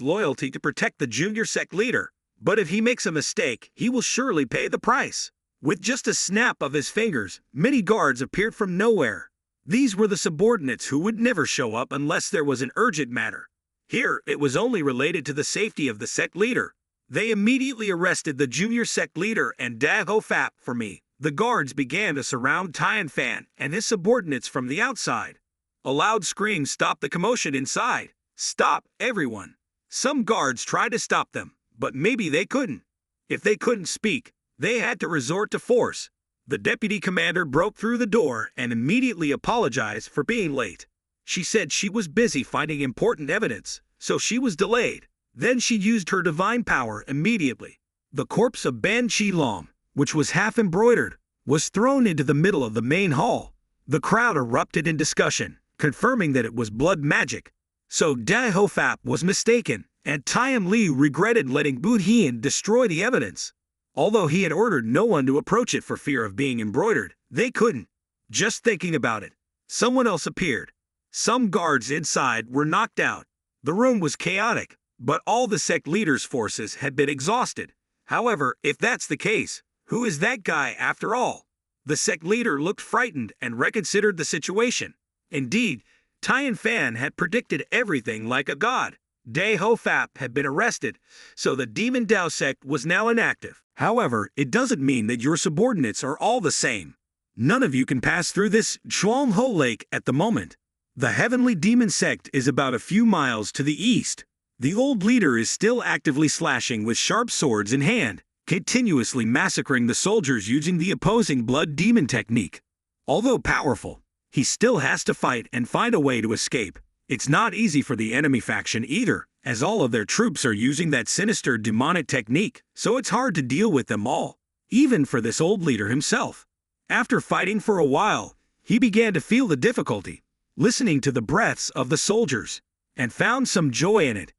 loyalty to protect the junior sect leader, but if he makes a mistake, he will surely pay the price. With just a snap of his fingers, many guards appeared from nowhere. These were the subordinates who would never show up unless there was an urgent matter. Here, it was only related to the safety of the sect leader. They immediately arrested the junior sect leader and Daho Fap for me. The guards began to surround Tian Fan and his subordinates from the outside. A loud scream stopped the commotion inside. Stop, everyone. Some guards tried to stop them, but maybe they couldn't. If they couldn't speak, they had to resort to force. The deputy commander broke through the door and immediately apologized for being late. She said she was busy finding important evidence, so she was delayed. Then she used her divine power immediately. The corpse of Ban Chi-Long, which was half embroidered, was thrown into the middle of the main hall. The crowd erupted in discussion, confirming that it was blood magic. So Daho Fap was mistaken, and Tian Liu regretted letting Bu Hian destroy the evidence. Although he had ordered no one to approach it for fear of being embroidered, they couldn't. Just thinking about it, someone else appeared. Some guards inside were knocked out. The room was chaotic, but all the sect leaders' forces had been exhausted. However, if that's the case, who is that guy after all? The sect leader looked frightened and reconsidered the situation. Indeed, Tian Fan had predicted everything like a god. Daho Fap had been arrested, so the Demon Dao sect was now inactive. However, it doesn't mean that your subordinates are all the same. None of you can pass through this Chuang Ho Lake at the moment. The Heavenly Demon sect is about a few miles to the east. The old leader is still actively slashing with sharp swords in hand, continuously massacring the soldiers using the opposing blood demon technique. Although powerful, he still has to fight and find a way to escape. It's not easy for the enemy faction either, as all of their troops are using that sinister demonic technique, so it's hard to deal with them all, even for this old leader himself. After fighting for a while, he began to feel the difficulty, listening to the breaths of the soldiers, and found some joy in it.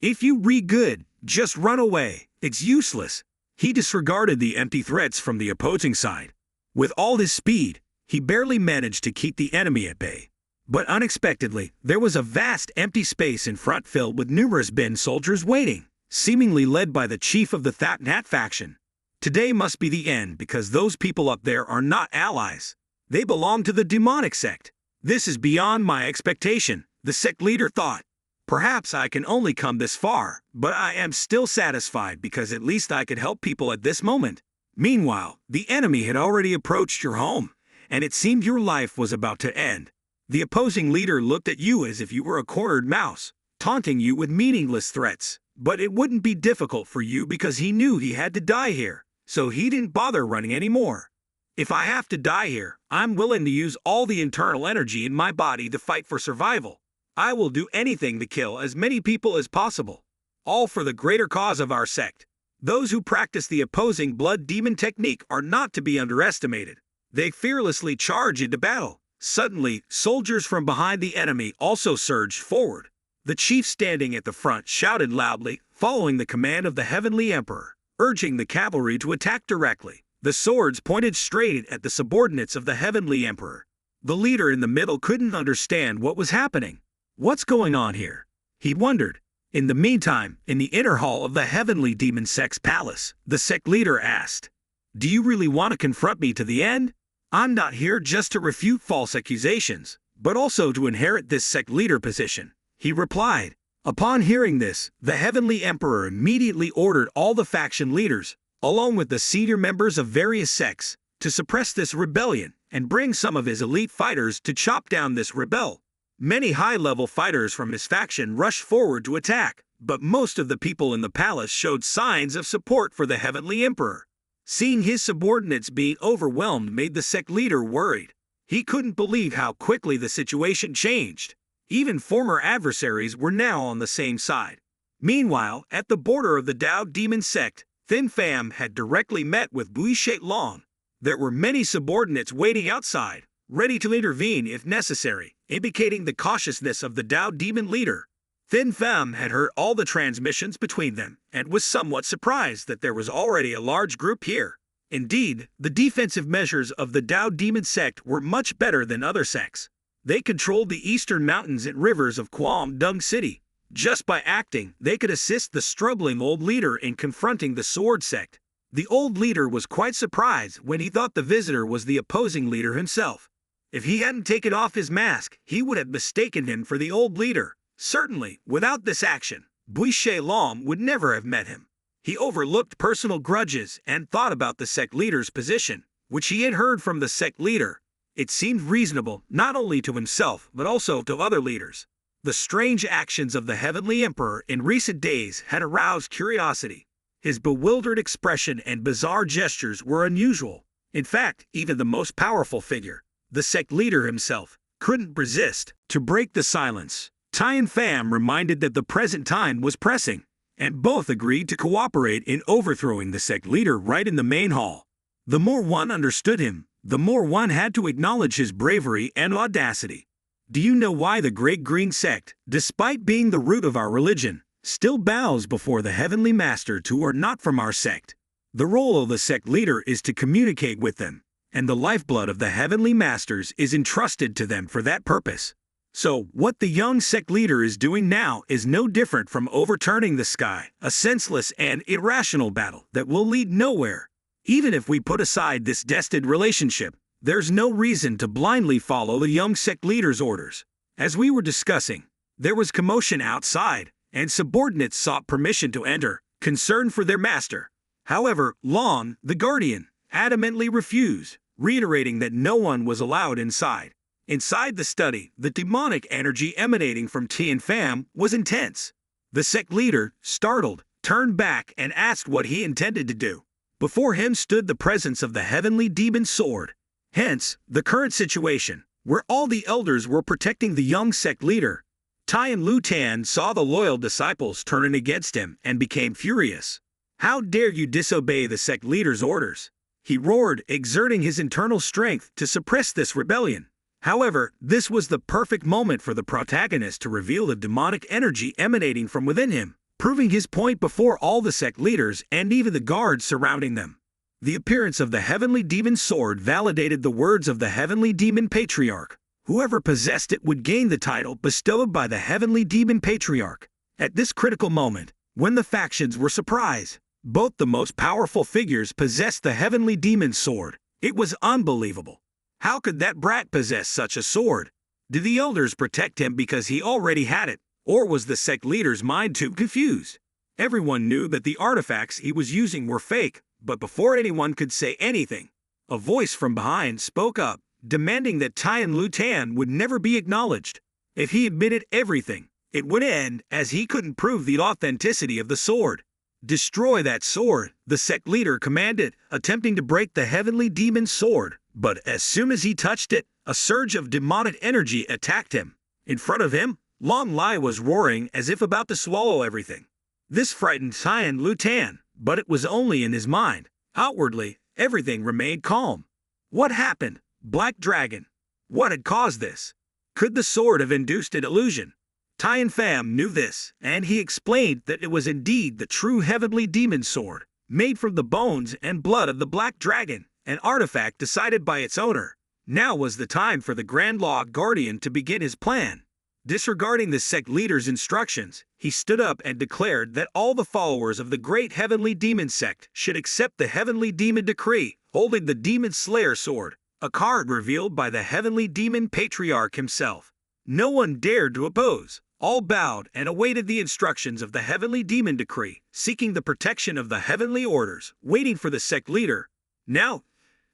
If you read good, just run away, it's useless. He disregarded the empty threats from the opposing side. With all his speed, he barely managed to keep the enemy at bay. But unexpectedly, there was a vast empty space in front filled with numerous Bin soldiers waiting, seemingly led by the chief of the Thap Nat faction. Today must be the end because those people up there are not allies. They belong to the demonic sect. This is beyond my expectation, the sect leader thought. Perhaps I can only come this far, but I am still satisfied because at least I could help people at this moment. Meanwhile, the enemy had already approached your home, and it seemed your life was about to end. The opposing leader looked at you as if you were a cornered mouse, taunting you with meaningless threats. But it wouldn't be difficult for you because he knew he had to die here, so he didn't bother running anymore. If I have to die here, I'm willing to use all the internal energy in my body to fight for survival. I will do anything to kill as many people as possible, all for the greater cause of our sect. Those who practice the opposing blood demon technique are not to be underestimated. They fearlessly charge into battle, Suddenly, soldiers from behind the enemy also surged forward. The chief standing at the front shouted loudly, following the command of the Heavenly Emperor, urging the cavalry to attack directly. The swords pointed straight at the subordinates of the Heavenly Emperor. The leader in the middle couldn't understand what was happening. What's going on here? He wondered. In the meantime, in the inner hall of the Heavenly Demon Sect's palace, the sect leader asked, "Do you really want to confront me to the end? I'm not here just to refute false accusations, but also to inherit this sect leader position," he replied. Upon hearing this, the Heavenly Emperor immediately ordered all the faction leaders, along with the senior members of various sects, to suppress this rebellion and bring some of his elite fighters to chop down this rebel. Many high-level fighters from his faction rushed forward to attack, but most of the people in the palace showed signs of support for the Heavenly Emperor. Seeing his subordinates being overwhelmed made the sect leader worried. He couldn't believe how quickly the situation changed. Even former adversaries were now on the same side. Meanwhile, at the border of the Dao Demon Sect, Thin Pham had directly met with Bui Shet Long. There were many subordinates waiting outside, ready to intervene if necessary, indicating the cautiousness of the Dao Demon leader. Thin Pham had heard all the transmissions between them and was somewhat surprised that there was already a large group here. Indeed, the defensive measures of the Dao Demon Sect were much better than other sects. They controlled the eastern mountains and rivers of Quam Dung City. Just by acting, they could assist the struggling old leader in confronting the Sword Sect. The old leader was quite surprised when he thought the visitor was the opposing leader himself. If he hadn't taken off his mask, he would have mistaken him for the old leader. Certainly, without this action, Bui Shet Long would never have met him. He overlooked personal grudges and thought about the sect leader's position, which he had heard from the sect leader. It seemed reasonable not only to himself but also to other leaders. The strange actions of the Heavenly Emperor in recent days had aroused curiosity. His bewildered expression and bizarre gestures were unusual. In fact, even the most powerful figure, the sect leader himself, couldn't resist. To break the silence, Thin Pham reminded that the present time was pressing, and both agreed to cooperate in overthrowing the sect leader right in the main hall. The more one understood him, the more one had to acknowledge his bravery and audacity. Do you know why the Great Green Sect, despite being the root of our religion, still bows before the Heavenly Master who are not from our sect? The role of the sect leader is to communicate with them, and the lifeblood of the Heavenly Masters is entrusted to them for that purpose. So, what the young sect leader is doing now is no different from overturning the sky, a senseless and irrational battle that will lead nowhere. Even if we put aside this destined relationship, there's no reason to blindly follow the young sect leader's orders. As we were discussing, there was commotion outside, and subordinates sought permission to enter, concerned for their master. However, Long, the guardian, adamantly refused, reiterating that no one was allowed inside. Inside the study, the demonic energy emanating from Thin Pham was intense. The sect leader, startled, turned back and asked what he intended to do. Before him stood the presence of the Heavenly Demon Sword. Hence, the current situation, where all the elders were protecting the young sect leader. Tian Lutan saw the loyal disciples turning against him and became furious. "How dare you disobey the sect leader's orders?" he roared, exerting his internal strength to suppress this rebellion. However, this was the perfect moment for the protagonist to reveal the demonic energy emanating from within him, proving his point before all the sect leaders and even the guards surrounding them. The appearance of the Heavenly Demon Sword validated the words of the Heavenly Demon Patriarch. Whoever possessed it would gain the title bestowed by the Heavenly Demon Patriarch. At this critical moment, when the factions were surprised, both the most powerful figures possessed the Heavenly Demon Sword. It was unbelievable. How could that brat possess such a sword? Did the elders protect him because he already had it, or was the sect leader's mind too confused? Everyone knew that the artifacts he was using were fake, but before anyone could say anything, a voice from behind spoke up, demanding that Tian Lutan would never be acknowledged. If he admitted everything, it would end as he couldn't prove the authenticity of the sword. "Destroy that sword," the sect leader commanded, attempting to break the Heavenly Demon Sword. But as soon as he touched it, a surge of demonic energy attacked him. In front of him, Long Lai was roaring as if about to swallow everything. This frightened Tian Lutan, but it was only in his mind. Outwardly, everything remained calm. "What happened, Black Dragon?" What had caused this? Could the sword have induced an illusion? Tian Pham knew this, and he explained that it was indeed the true heavenly demon sword, made from the bones and blood of the Black Dragon, an artifact decided by its owner. Now was the time for the Grand Law Guardian to begin his plan. Disregarding the sect leader's instructions, he stood up and declared that all the followers of the great heavenly demon sect should accept the heavenly demon decree, holding the demon slayer sword, a card revealed by the heavenly demon patriarch himself. No one dared to oppose. All bowed and awaited the instructions of the heavenly demon decree, seeking the protection of the heavenly orders, waiting for the sect leader. Now,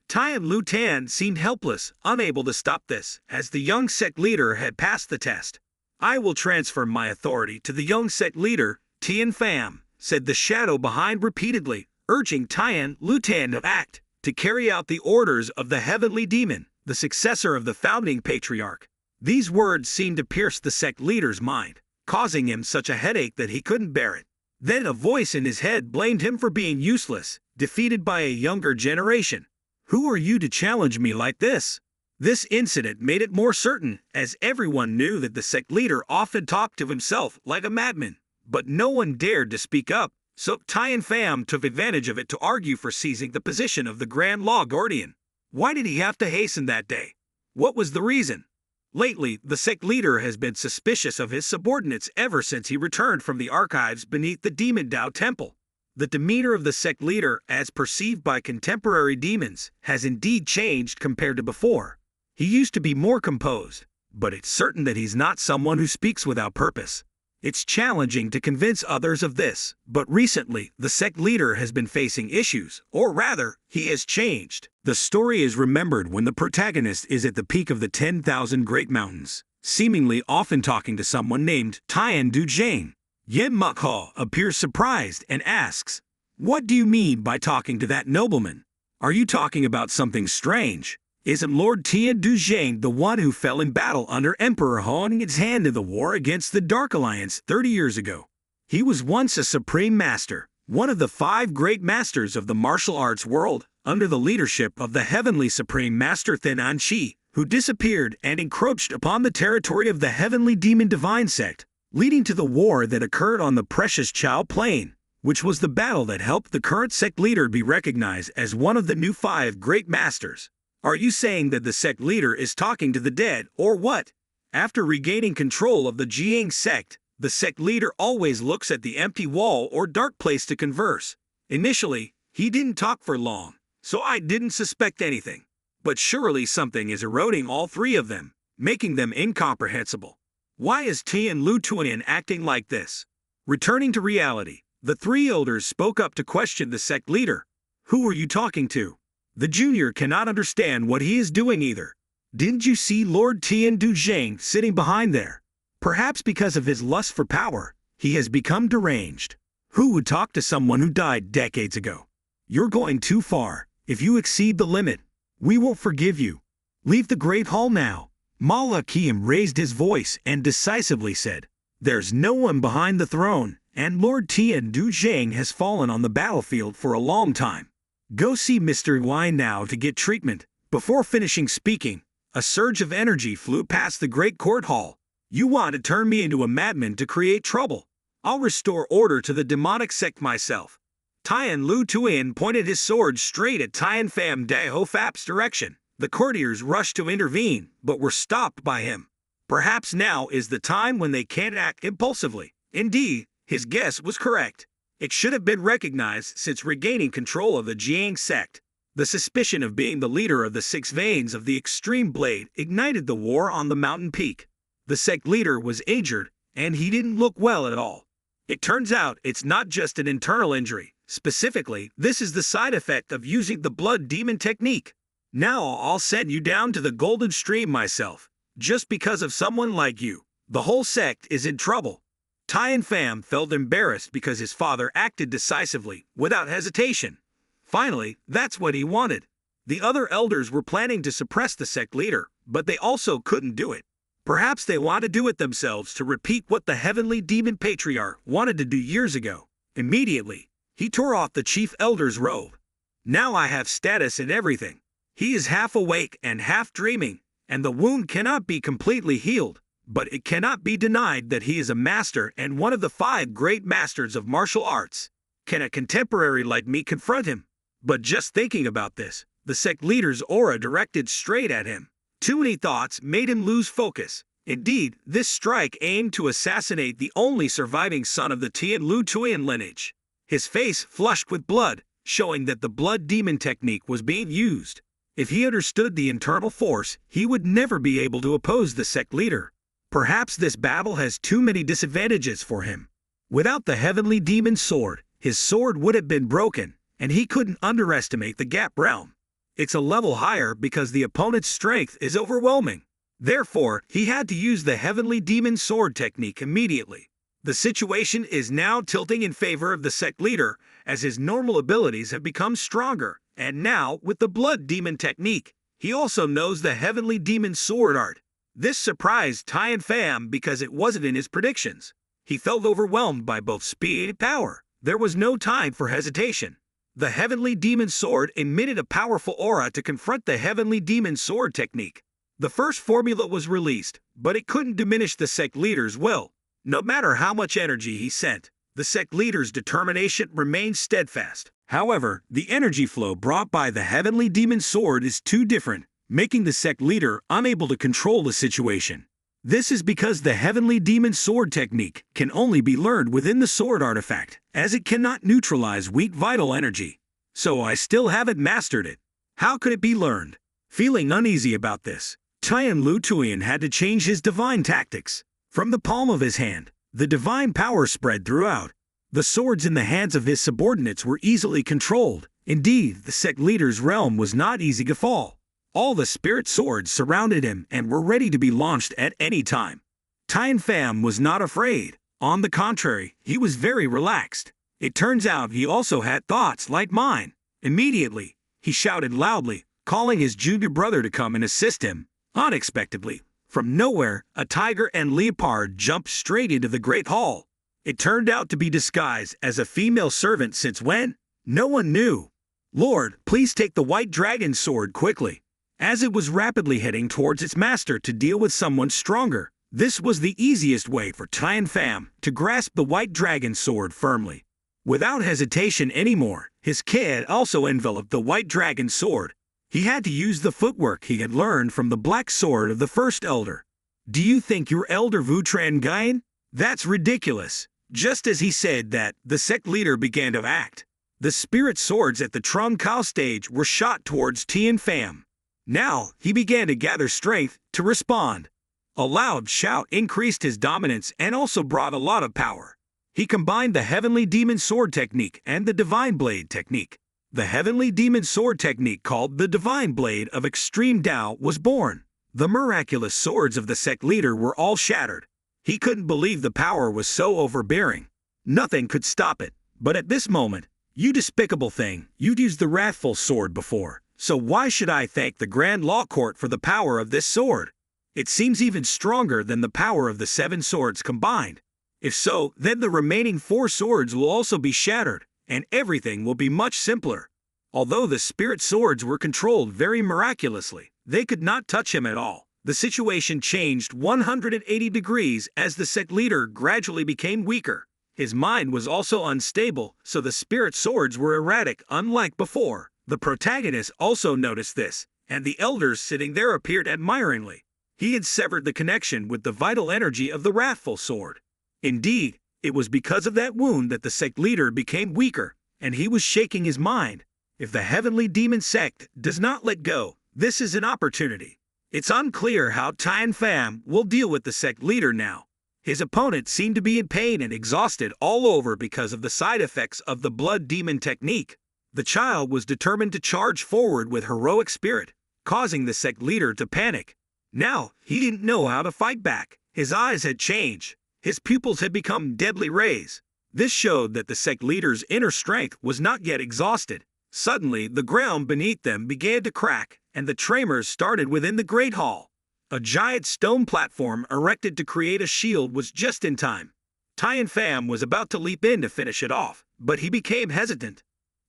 Tian Lu Tan seemed helpless, unable to stop this, as the young sect leader had passed the test. I will transfer my authority to the young sect leader, Tian Pham, said the shadow behind repeatedly, urging Tian Lu Tan to act, to carry out the orders of the heavenly demon, the successor of the founding patriarch. These words seemed to pierce the sect leader's mind, causing him such a headache that he couldn't bear it. Then a voice in his head blamed him for being useless, defeated by a younger generation. Who are you to challenge me like this? This incident made it more certain, as everyone knew that the sect leader often talked to himself like a madman. But no one dared to speak up, so Tian Pham took advantage of it to argue for seizing the position of the Grand Law Guardian. Why did he have to hasten that day? What was the reason? Lately, the sect leader has been suspicious of his subordinates ever since he returned from the archives beneath the Demon Dao Temple. The demeanor of the sect leader, as perceived by contemporary demons, has indeed changed compared to before. He used to be more composed, but it's certain that he's not someone who speaks without purpose. It's challenging to convince others of this, but recently, the sect leader has been facing issues, or rather, he has changed. The story is remembered when the protagonist is at the peak of the 10,000 Great Mountains, seemingly often talking to someone named Tian Du Zhang. Yen Mukha appears surprised and asks, "What do you mean by talking to that nobleman? Are you talking about something strange? Isn't Lord Tian Du Zhang the one who fell in battle under Emperor Hong's hand in the war against the Dark Alliance 30 years ago? He was once a supreme master, one of the 5 great masters of the martial arts world, under the leadership of the heavenly supreme master Thenan Shi, who disappeared and encroached upon the territory of the heavenly demon divine sect, leading to the war that occurred on the precious Chao Plain, which was the battle that helped the current sect leader be recognized as one of the new 5 great masters. Are you saying that the sect leader is talking to the dead, or what?" After regaining control of the Jiang sect, the sect leader always looks at the empty wall or dark place to converse. Initially, he didn't talk for long, so I didn't suspect anything. But surely something is eroding all 3 of them, making them incomprehensible. Why is Tian Lu Tuan acting like this? Returning to reality, the 3 elders spoke up to question the sect leader. Who are you talking to? The junior cannot understand what he is doing either. Didn't you see Lord Tian Du Zhang sitting behind there? Perhaps because of his lust for power, he has become deranged. Who would talk to someone who died decades ago? You're going too far. If you exceed the limit, we won't forgive you. Leave the great hall now. Mala Kiem raised his voice and decisively said, "There's no one behind the throne, and Lord Tian Du Zhang has fallen on the battlefield for a long time. Go see Mr. Y now to get treatment." Before finishing speaking, a surge of energy flew past the great court hall. "You want to turn me into a madman to create trouble? I'll restore order to the demonic sect myself." Tian Lu Tuan pointed his sword straight at Tian Pham Daho Phap's direction. The courtiers rushed to intervene, but were stopped by him. Perhaps now is the time when they can't act impulsively. Indeed, his guess was correct. It should have been recognized since regaining control of the Jiang sect. The suspicion of being the leader of the 6 veins of the extreme blade ignited the war on the mountain peak. The sect leader was injured, and he didn't look well at all. It turns out it's not just an internal injury. Specifically, this is the side effect of using the blood demon technique. Now I'll send you down to the golden stream myself. Just because of someone like you, the whole sect is in trouble. Tian Pham felt embarrassed because his father acted decisively, without hesitation. Finally, that's what he wanted. The other elders were planning to suppress the sect leader, but they also couldn't do it. Perhaps they want to do it themselves to repeat what the heavenly demon patriarch wanted to do years ago. Immediately, he tore off the chief elder's robe. Now I have status in everything. He is half awake and half dreaming, and the wound cannot be completely healed, but it cannot be denied that he is a master and one of the 5 great masters of martial arts. Can a contemporary like me confront him? But just thinking about this, the sect leader's aura directed straight at him. Too many thoughts made him lose focus. Indeed, this strike aimed to assassinate the only surviving son of the Tianlu Tuyan lineage. His face flushed with blood, showing that the blood demon technique was being used. If he understood the internal force, he would never be able to oppose the sect leader. Perhaps this battle has too many disadvantages for him. Without the heavenly demon sword, his sword would have been broken, and he couldn't underestimate the Gap realm. It's a level higher because the opponent's strength is overwhelming. Therefore, he had to use the heavenly demon sword technique immediately. The situation is now tilting in favor of the sect leader, as his normal abilities have become stronger, and now, with the blood demon technique, he also knows the heavenly demon sword art. This surprised Tian Pham because it wasn't in his predictions. He felt overwhelmed by both speed and power. There was no time for hesitation. The heavenly demon sword emitted a powerful aura to confront the heavenly demon sword technique. The first formula was released, but it couldn't diminish the sect leader's will. No matter how much energy he sent, the sect leader's determination remained steadfast. However, the energy flow brought by the heavenly demon sword is too different, making the sect leader unable to control the situation. This is because the heavenly demon sword technique can only be learned within the sword artifact, as it cannot neutralize weak vital energy. So I still haven't mastered it. How could it be learned? Feeling uneasy about this, Tian Lu Tuyan had to change his divine tactics. From the palm of his hand, the divine power spread throughout. The swords in the hands of his subordinates were easily controlled. Indeed, the sect leader's realm was not easy to fall. All the spirit swords surrounded him and were ready to be launched at any time. Tian Pham was not afraid. On the contrary, he was very relaxed. It turns out he also had thoughts like mine. Immediately, he shouted loudly, calling his junior brother to come and assist him. Unexpectedly, from nowhere, a tiger and leopard jumped straight into the great hall. It turned out to be disguised as a female servant since when? No one knew. Lord, please take the white dragon sword quickly. As it was rapidly heading towards its master to deal with someone stronger, this was the easiest way for Tian Pham to grasp the white dragon sword firmly. Without hesitation anymore, his kid also enveloped the white dragon sword. He had to use the footwork he had learned from the black sword of the first elder. Do you think you're Elder Vutran Gain? That's ridiculous. Just as he said that, the sect leader began to act. The spirit swords at the Trung Kao stage were shot towards Tian Pham. Now, he began to gather strength to respond. A loud shout increased his dominance and also brought a lot of power. He combined the heavenly demon sword technique and the divine blade technique. The heavenly demon sword technique called the divine blade of extreme Tao was born. The miraculous swords of the sect leader were all shattered. He couldn't believe the power was so overbearing. Nothing could stop it. But at this moment, you despicable thing, you'd used the wrathful sword before. So why should I thank the Grand Law Court for the power of this sword? It seems even stronger than the power of the 7 swords combined. If so, then the remaining 4 swords will also be shattered, and everything will be much simpler. Although the spirit swords were controlled very miraculously, they could not touch him at all. The situation changed 180 degrees as the sect leader gradually became weaker. His mind was also unstable, so the spirit swords were erratic unlike before. The protagonist also noticed this, and the elders sitting there appeared admiringly. He had severed the connection with the vital energy of the wrathful sword. Indeed, it was because of that wound that the sect leader became weaker, and he was shaking his mind. If the heavenly demon sect does not let go, this is an opportunity. It's unclear how Tian Pham will deal with the sect leader now. His opponent seemed to be in pain and exhausted all over because of the side effects of the blood demon technique. The child was determined to charge forward with heroic spirit, causing the sect leader to panic. Now, he didn't know how to fight back. His eyes had changed. His pupils had become deadly rays. This showed that the sect leader's inner strength was not yet exhausted. Suddenly, the ground beneath them began to crack, and the tremors started within the great hall. A giant stone platform erected to create a shield was just in time. Tian Pham was about to leap in to finish it off, but he became hesitant.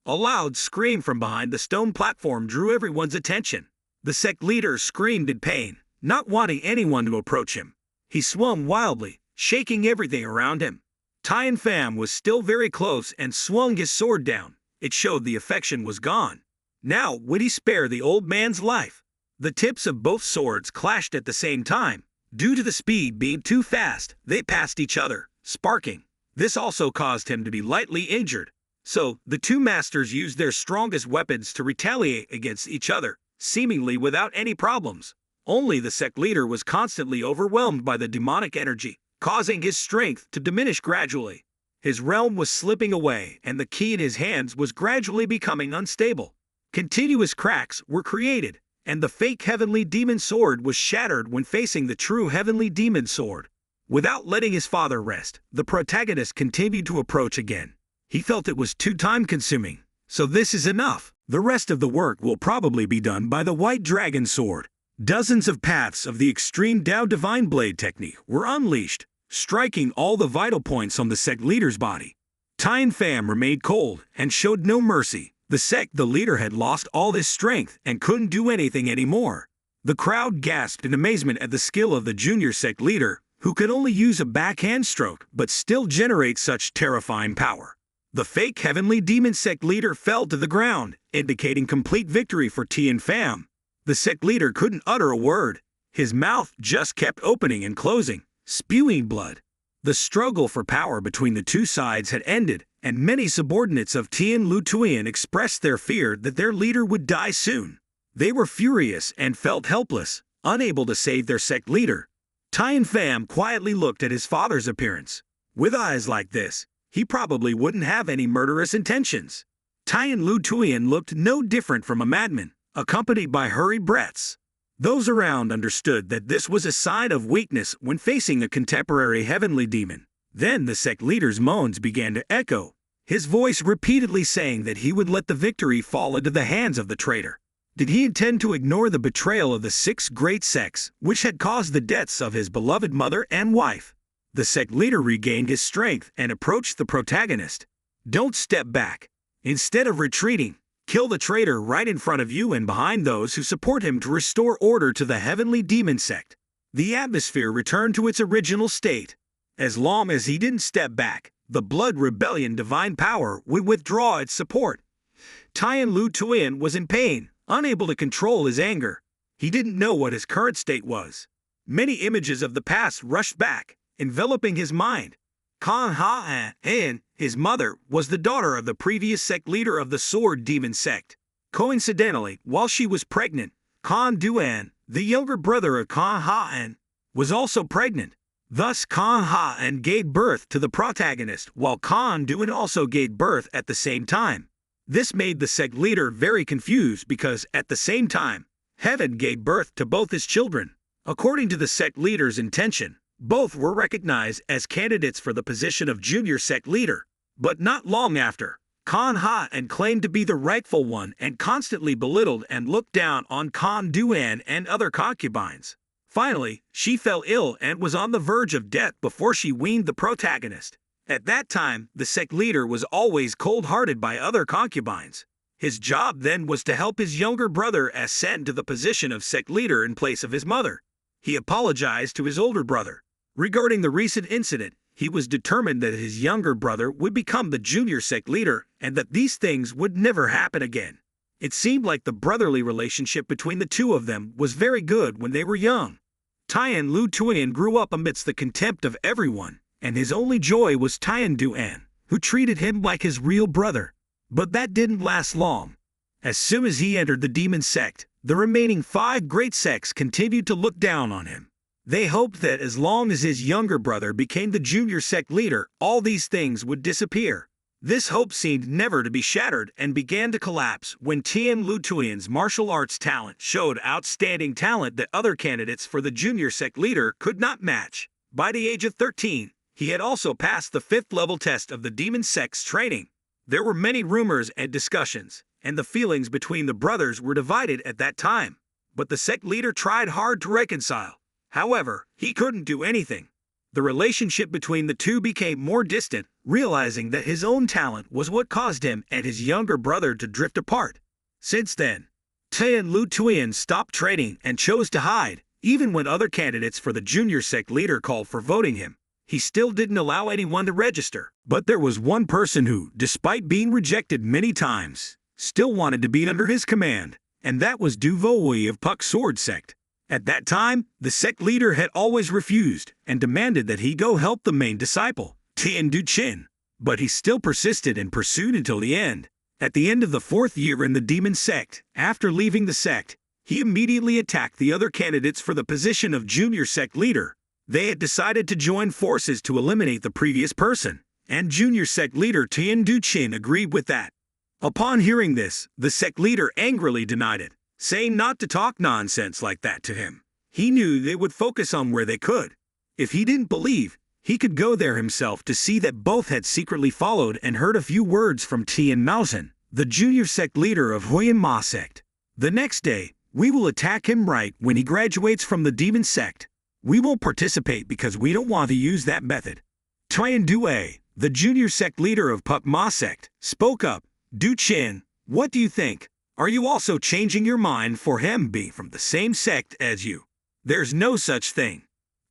A loud scream from behind the stone platform drew everyone's attention. The sect leader screamed in pain. not wanting anyone to approach him. He swung wildly, shaking everything around him. Tian Pham was still very close and swung his sword down. It showed the affection was gone. Now would he spare the old man's life? The tips of both swords clashed at the same time. Due to the speed being too fast, they passed each other, sparking. This also caused him to be lightly injured. So, the two masters used their strongest weapons to retaliate against each other, seemingly without any problems. Only the sect leader was constantly overwhelmed by the demonic energy, causing his strength to diminish gradually. His realm was slipping away and the key in his hands was gradually becoming unstable. Continuous cracks were created, and the fake heavenly demon sword was shattered when facing the true heavenly demon sword. Without letting his father rest, the protagonist continued to approach again. He felt it was too time-consuming, so this is enough. The rest of the work will probably be done by the White Dragon Sword. Dozens of paths of the extreme Dao Divine Blade technique were unleashed, striking all the vital points on the sect leader's body. Tian Pham remained cold and showed no mercy. The leader had lost all his strength and couldn't do anything anymore. The crowd gasped in amazement at the skill of the junior sect leader, who could only use a backhand stroke but still generate such terrifying power. The fake heavenly demon sect leader fell to the ground, indicating complete victory for Tian Pham. The sect leader couldn't utter a word. His mouth just kept opening and closing, spewing blood. The struggle for power between the two sides had ended, and many subordinates of Tian Lu Tuan expressed their fear that their leader would die soon. They were furious and felt helpless, unable to save their sect leader. Tian Pham quietly looked at his father's appearance. With eyes like this, he probably wouldn't have any murderous intentions. Tian Lu Tuan looked no different from a madman, accompanied by hurried breaths. Those around understood that this was a sign of weakness when facing a contemporary heavenly demon. Then the sect leader's moans began to echo, his voice repeatedly saying that he would let the victory fall into the hands of the traitor. Did he intend to ignore the betrayal of the 6 great sects, which had caused the deaths of his beloved mother and wife? The sect leader regained his strength and approached the protagonist. Don't step back. Instead of retreating, kill the traitor right in front of you and behind those who support him to restore order to the heavenly demon sect. The atmosphere returned to its original state. As long as he didn't step back, the blood rebellion divine power would withdraw its support. Tian Lu Tuan was in pain, unable to control his anger. He didn't know what his current state was. Many images of the past rushed back, enveloping his mind. Kan Ha-an, his mother, was the daughter of the previous sect leader of the Sword Demon sect. Coincidentally, while she was pregnant, Kan Duan, the younger brother of Kan Ha-an, was also pregnant. Thus Kan Ha-an gave birth to the protagonist, while Kan Duan also gave birth at the same time. This made the sect leader very confused because, at the same time, Heaven gave birth to both his children. According to the sect leader's intention, both were recognized as candidates for the position of junior sect leader. But not long after, Kan Ha-an claimed to be the rightful one and constantly belittled and looked down on Kan Duan and other concubines. Finally, she fell ill and was on the verge of death before she weaned the protagonist. At that time, the sect leader was always cold-hearted by other concubines. His job then was to help his younger brother ascend to the position of sect leader in place of his mother. He apologized to his older brother. Regarding the recent incident, he was determined that his younger brother would become the junior sect leader and that these things would never happen again. It seemed like the brotherly relationship between the two of them was very good when they were young. Tian Lu Tuan grew up amidst the contempt of everyone, and his only joy was Tian Duan, who treated him like his real brother. But that didn't last long. As soon as he entered the demon sect, the remaining 5 great sects continued to look down on him. They hoped that as long as his younger brother became the junior sect leader, all these things would disappear. This hope seemed never to be shattered and began to collapse when Tian Lu Tuan's martial arts talent showed outstanding talent that other candidates for the junior sect leader could not match. By the age of 13, he had also passed the 5th level test of the demon sect's training. There were many rumors and discussions, and the feelings between the brothers were divided at that time. But the sect leader tried hard to reconcile. However, he couldn't do anything. The relationship between the two became more distant, realizing that his own talent was what caused him and his younger brother to drift apart. Since then, Tian Lu Tuan stopped training and chose to hide, Even when other candidates for the junior sect leader called for voting him, he still didn't allow anyone to register. But there was one person who, despite being rejected many times, still wanted to be under his command, and that was Jinwoo of Puck Sword Sect. At that time, the sect leader had always refused and demanded that he go help the main disciple, Tian Du-chin. But he still persisted and pursued until the end. At the end of the 4th year in the demon sect, after leaving the sect, he immediately attacked the other candidates for the position of junior sect leader. They had decided to join forces to eliminate the previous person, and junior sect leader Tian Du-chin agreed with that. Upon hearing this, the sect leader angrily denied it, saying not to talk nonsense like that to him. He knew they would focus on where they could. If he didn't believe, he could go there himself to see that both had secretly followed and heard a few words from Tian Mausen, the junior sect leader of Huyan Ma sect. The next day, we will attack him right when he graduates from the demon sect. We won't participate because we don't want to use that method. Tian Due, the junior sect leader of Puck Ma sect, spoke up. Du-chin, what do you think? Are you also changing your mind for him being from the same sect as you? There's no such thing.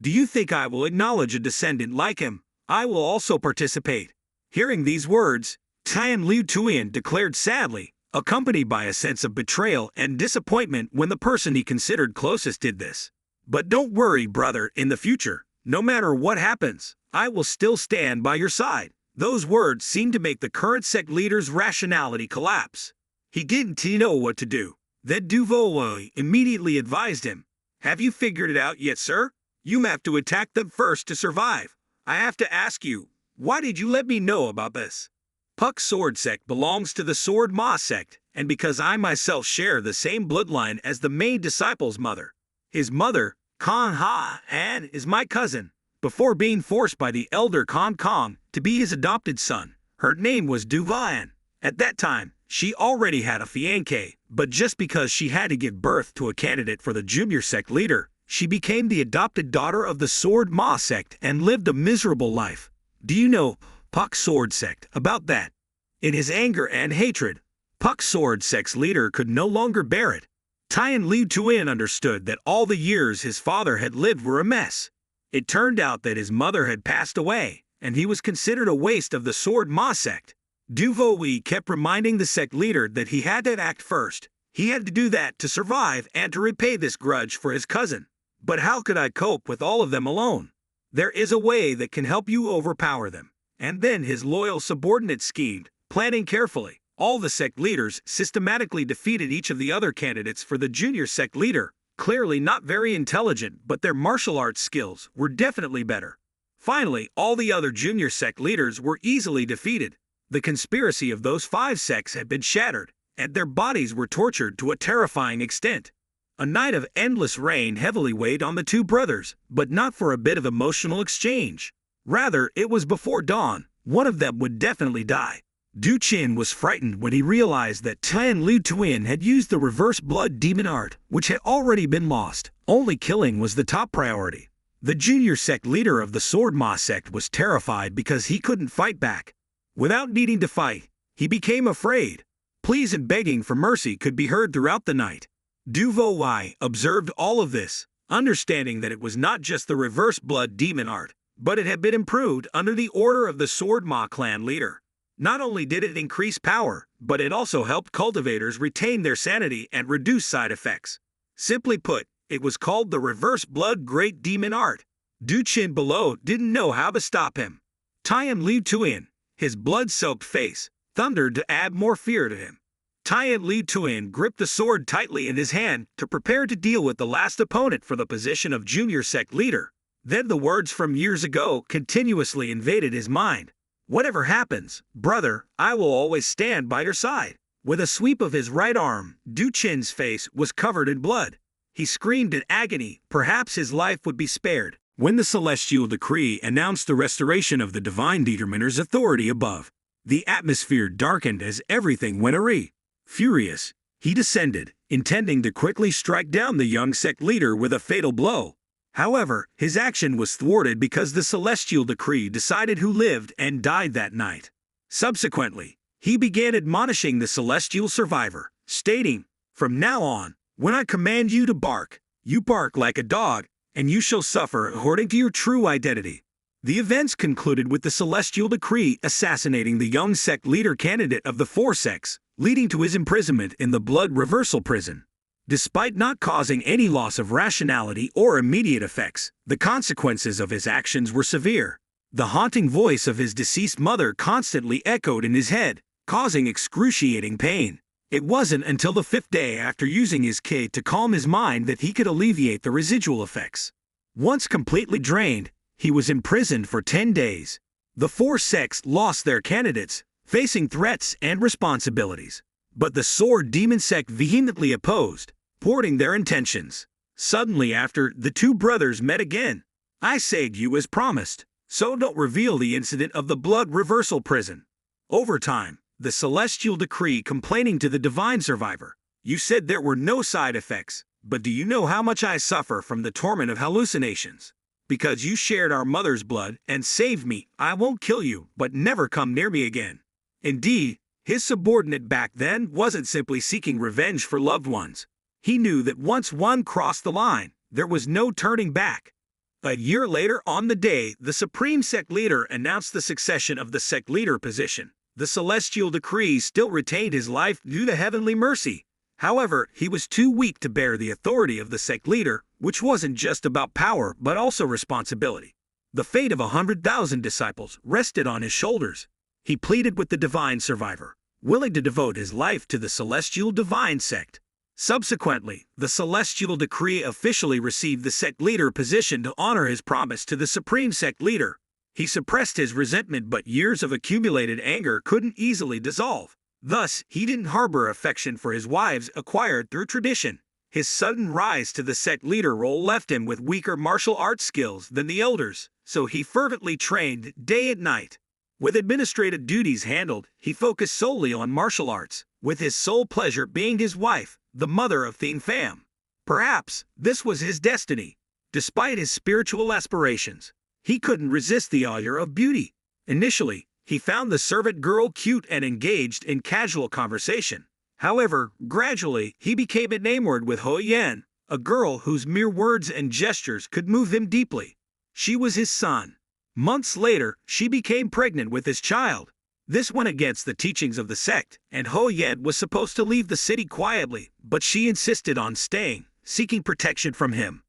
Do you think I will acknowledge a descendant like him? I will also participate. Hearing these words, Tian Liu Tuyen declared sadly, accompanied by a sense of betrayal and disappointment when the person he considered closest did this. But don't worry, brother, in the future, no matter what happens, I will still stand by your side. Those words seemed to make the current sect leader's rationality collapse. He didn't know what to do. Then Jinwoo immediately advised him, "Have you figured it out yet, sir? You have to attack them first to survive. I have to ask you, why did you let me know about this? Puck Sword Sect belongs to the Sword Ma Sect, and because I myself share the same bloodline as the main disciple's mother. His mother, Kan Ha An, is my cousin. Before being forced by the elder Kan Kong to be his adopted son, her name was Du Vian. At that time, she already had a fiancé, but just because she had to give birth to a candidate for the junior sect leader, she became the adopted daughter of the Sword Ma sect and lived a miserable life. Do you know Puck Sword Sect about that?" In his anger and hatred, Puck Sword Sect's leader could no longer bear it. Tian Liu Tuyen understood that all the years his father had lived were a mess. It turned out that his mother had passed away, and he was considered a waste of the Sword Ma sect. Jinwoo kept reminding the sect leader that he had to act first. He had to do that to survive and to repay this grudge for his cousin. But how could I cope with all of them alone? There is a way that can help you overpower them. And then his loyal subordinate schemed, planning carefully. All the sect leaders systematically defeated each of the other candidates for the junior sect leader, clearly not very intelligent, but their martial arts skills were definitely better. Finally, all the other junior sect leaders were easily defeated. The conspiracy of those 5 sects had been shattered, and their bodies were tortured to a terrifying extent. A night of endless rain heavily weighed on the 2 brothers, but not for a bit of emotional exchange. Rather, it was before dawn. One of them would definitely die. Du-chin was frightened when he realized that Tian Liu Tuyen had used the reverse blood demon art, which had already been lost. Only killing was the top priority. The junior sect leader of the Sword Ma sect was terrified because he couldn't fight back. Without needing to fight, he became afraid. Pleas and begging for mercy could be heard throughout the night. Jinwoo observed all of this, understanding that it was not just the reverse blood demon art, but it had been improved under the order of the Sword Ma clan leader. Not only did it increase power, but it also helped cultivators retain their sanity and reduce side effects. Simply put, it was called the reverse blood great demon art. Du-chin below didn't know how to stop him. Tian Liu Tuyen, his blood-soaked face, thundered to add more fear to him. Tian Liu Tuyen gripped the sword tightly in his hand to prepare to deal with the last opponent for the position of junior sect leader. Then the words from years ago continuously invaded his mind. "Whatever happens, brother, I will always stand by your side." With a sweep of his right arm, Du-chin's face was covered in blood. He screamed in agony, perhaps his life would be spared. When the celestial decree announced the restoration of the divine determiner's authority above, the atmosphere darkened as everything went awry. Furious, he descended, intending to quickly strike down the young sect leader with a fatal blow. However, his action was thwarted because the celestial decree decided who lived and died that night. Subsequently, he began admonishing the celestial survivor, stating, "From now on, when I command you to bark, You bark like a dog, and you shall suffer according to your true identity. The events concluded with the celestial decree assassinating the young sect leader candidate of the four sects, leading to his imprisonment in the blood reversal prison. Despite not causing any loss of rationality or immediate effects, the consequences of his actions were severe. The haunting voice of his deceased mother constantly echoed in his head, causing excruciating pain. It wasn't until the 5th day after using his key to calm his mind that he could alleviate the residual effects. Once completely drained, he was imprisoned for 10 days. The four sects lost their candidates, facing threats and responsibilities. But the Sword Demon sect vehemently opposed, thwarting their intentions. Suddenly after, the two brothers met again. I saved you as promised, so don't reveal the incident of the blood reversal prison. Over time, the celestial decree complaining to the divine survivor. You said there were no side effects, but do you know how much I suffer from the torment of hallucinations? Because you shared our mother's blood and saved me, I won't kill you, but never come near me again. Indeed, his subordinate back then wasn't simply seeking revenge for loved ones. He knew that once one crossed the line, there was no turning back. A year later, on the day the Supreme Sect Leader announced the succession of the Sect Leader position, the celestial decree still retained his life due to heavenly mercy. However, he was too weak to bear the authority of the sect leader, which wasn't just about power but also responsibility. The fate of 100,000 disciples rested on his shoulders. He pleaded with the divine survivor, willing to devote his life to the celestial divine sect. Subsequently, the celestial decree officially received the sect leader position to honor his promise to the supreme sect leader. He suppressed his resentment, but years of accumulated anger couldn't easily dissolve. Thus, he didn't harbor affection for his wives acquired through tradition. His sudden rise to the sect leader role left him with weaker martial arts skills than the elders, so he fervently trained day and night. With administrative duties handled, he focused solely on martial arts, with his sole pleasure being his wife, the mother of Thien Pham. Perhaps this was his destiny. Despite his spiritual aspirations, he couldn't resist the allure of beauty. Initially, he found the servant girl cute and engaged in casual conversation. However, gradually, he became enamored with Ho Yen, a girl whose mere words and gestures could move him deeply. She was his son. Months later, she became pregnant with his child. This went against the teachings of the sect, and Ho Yen was supposed to leave the city quietly, but she insisted on staying, seeking protection from him.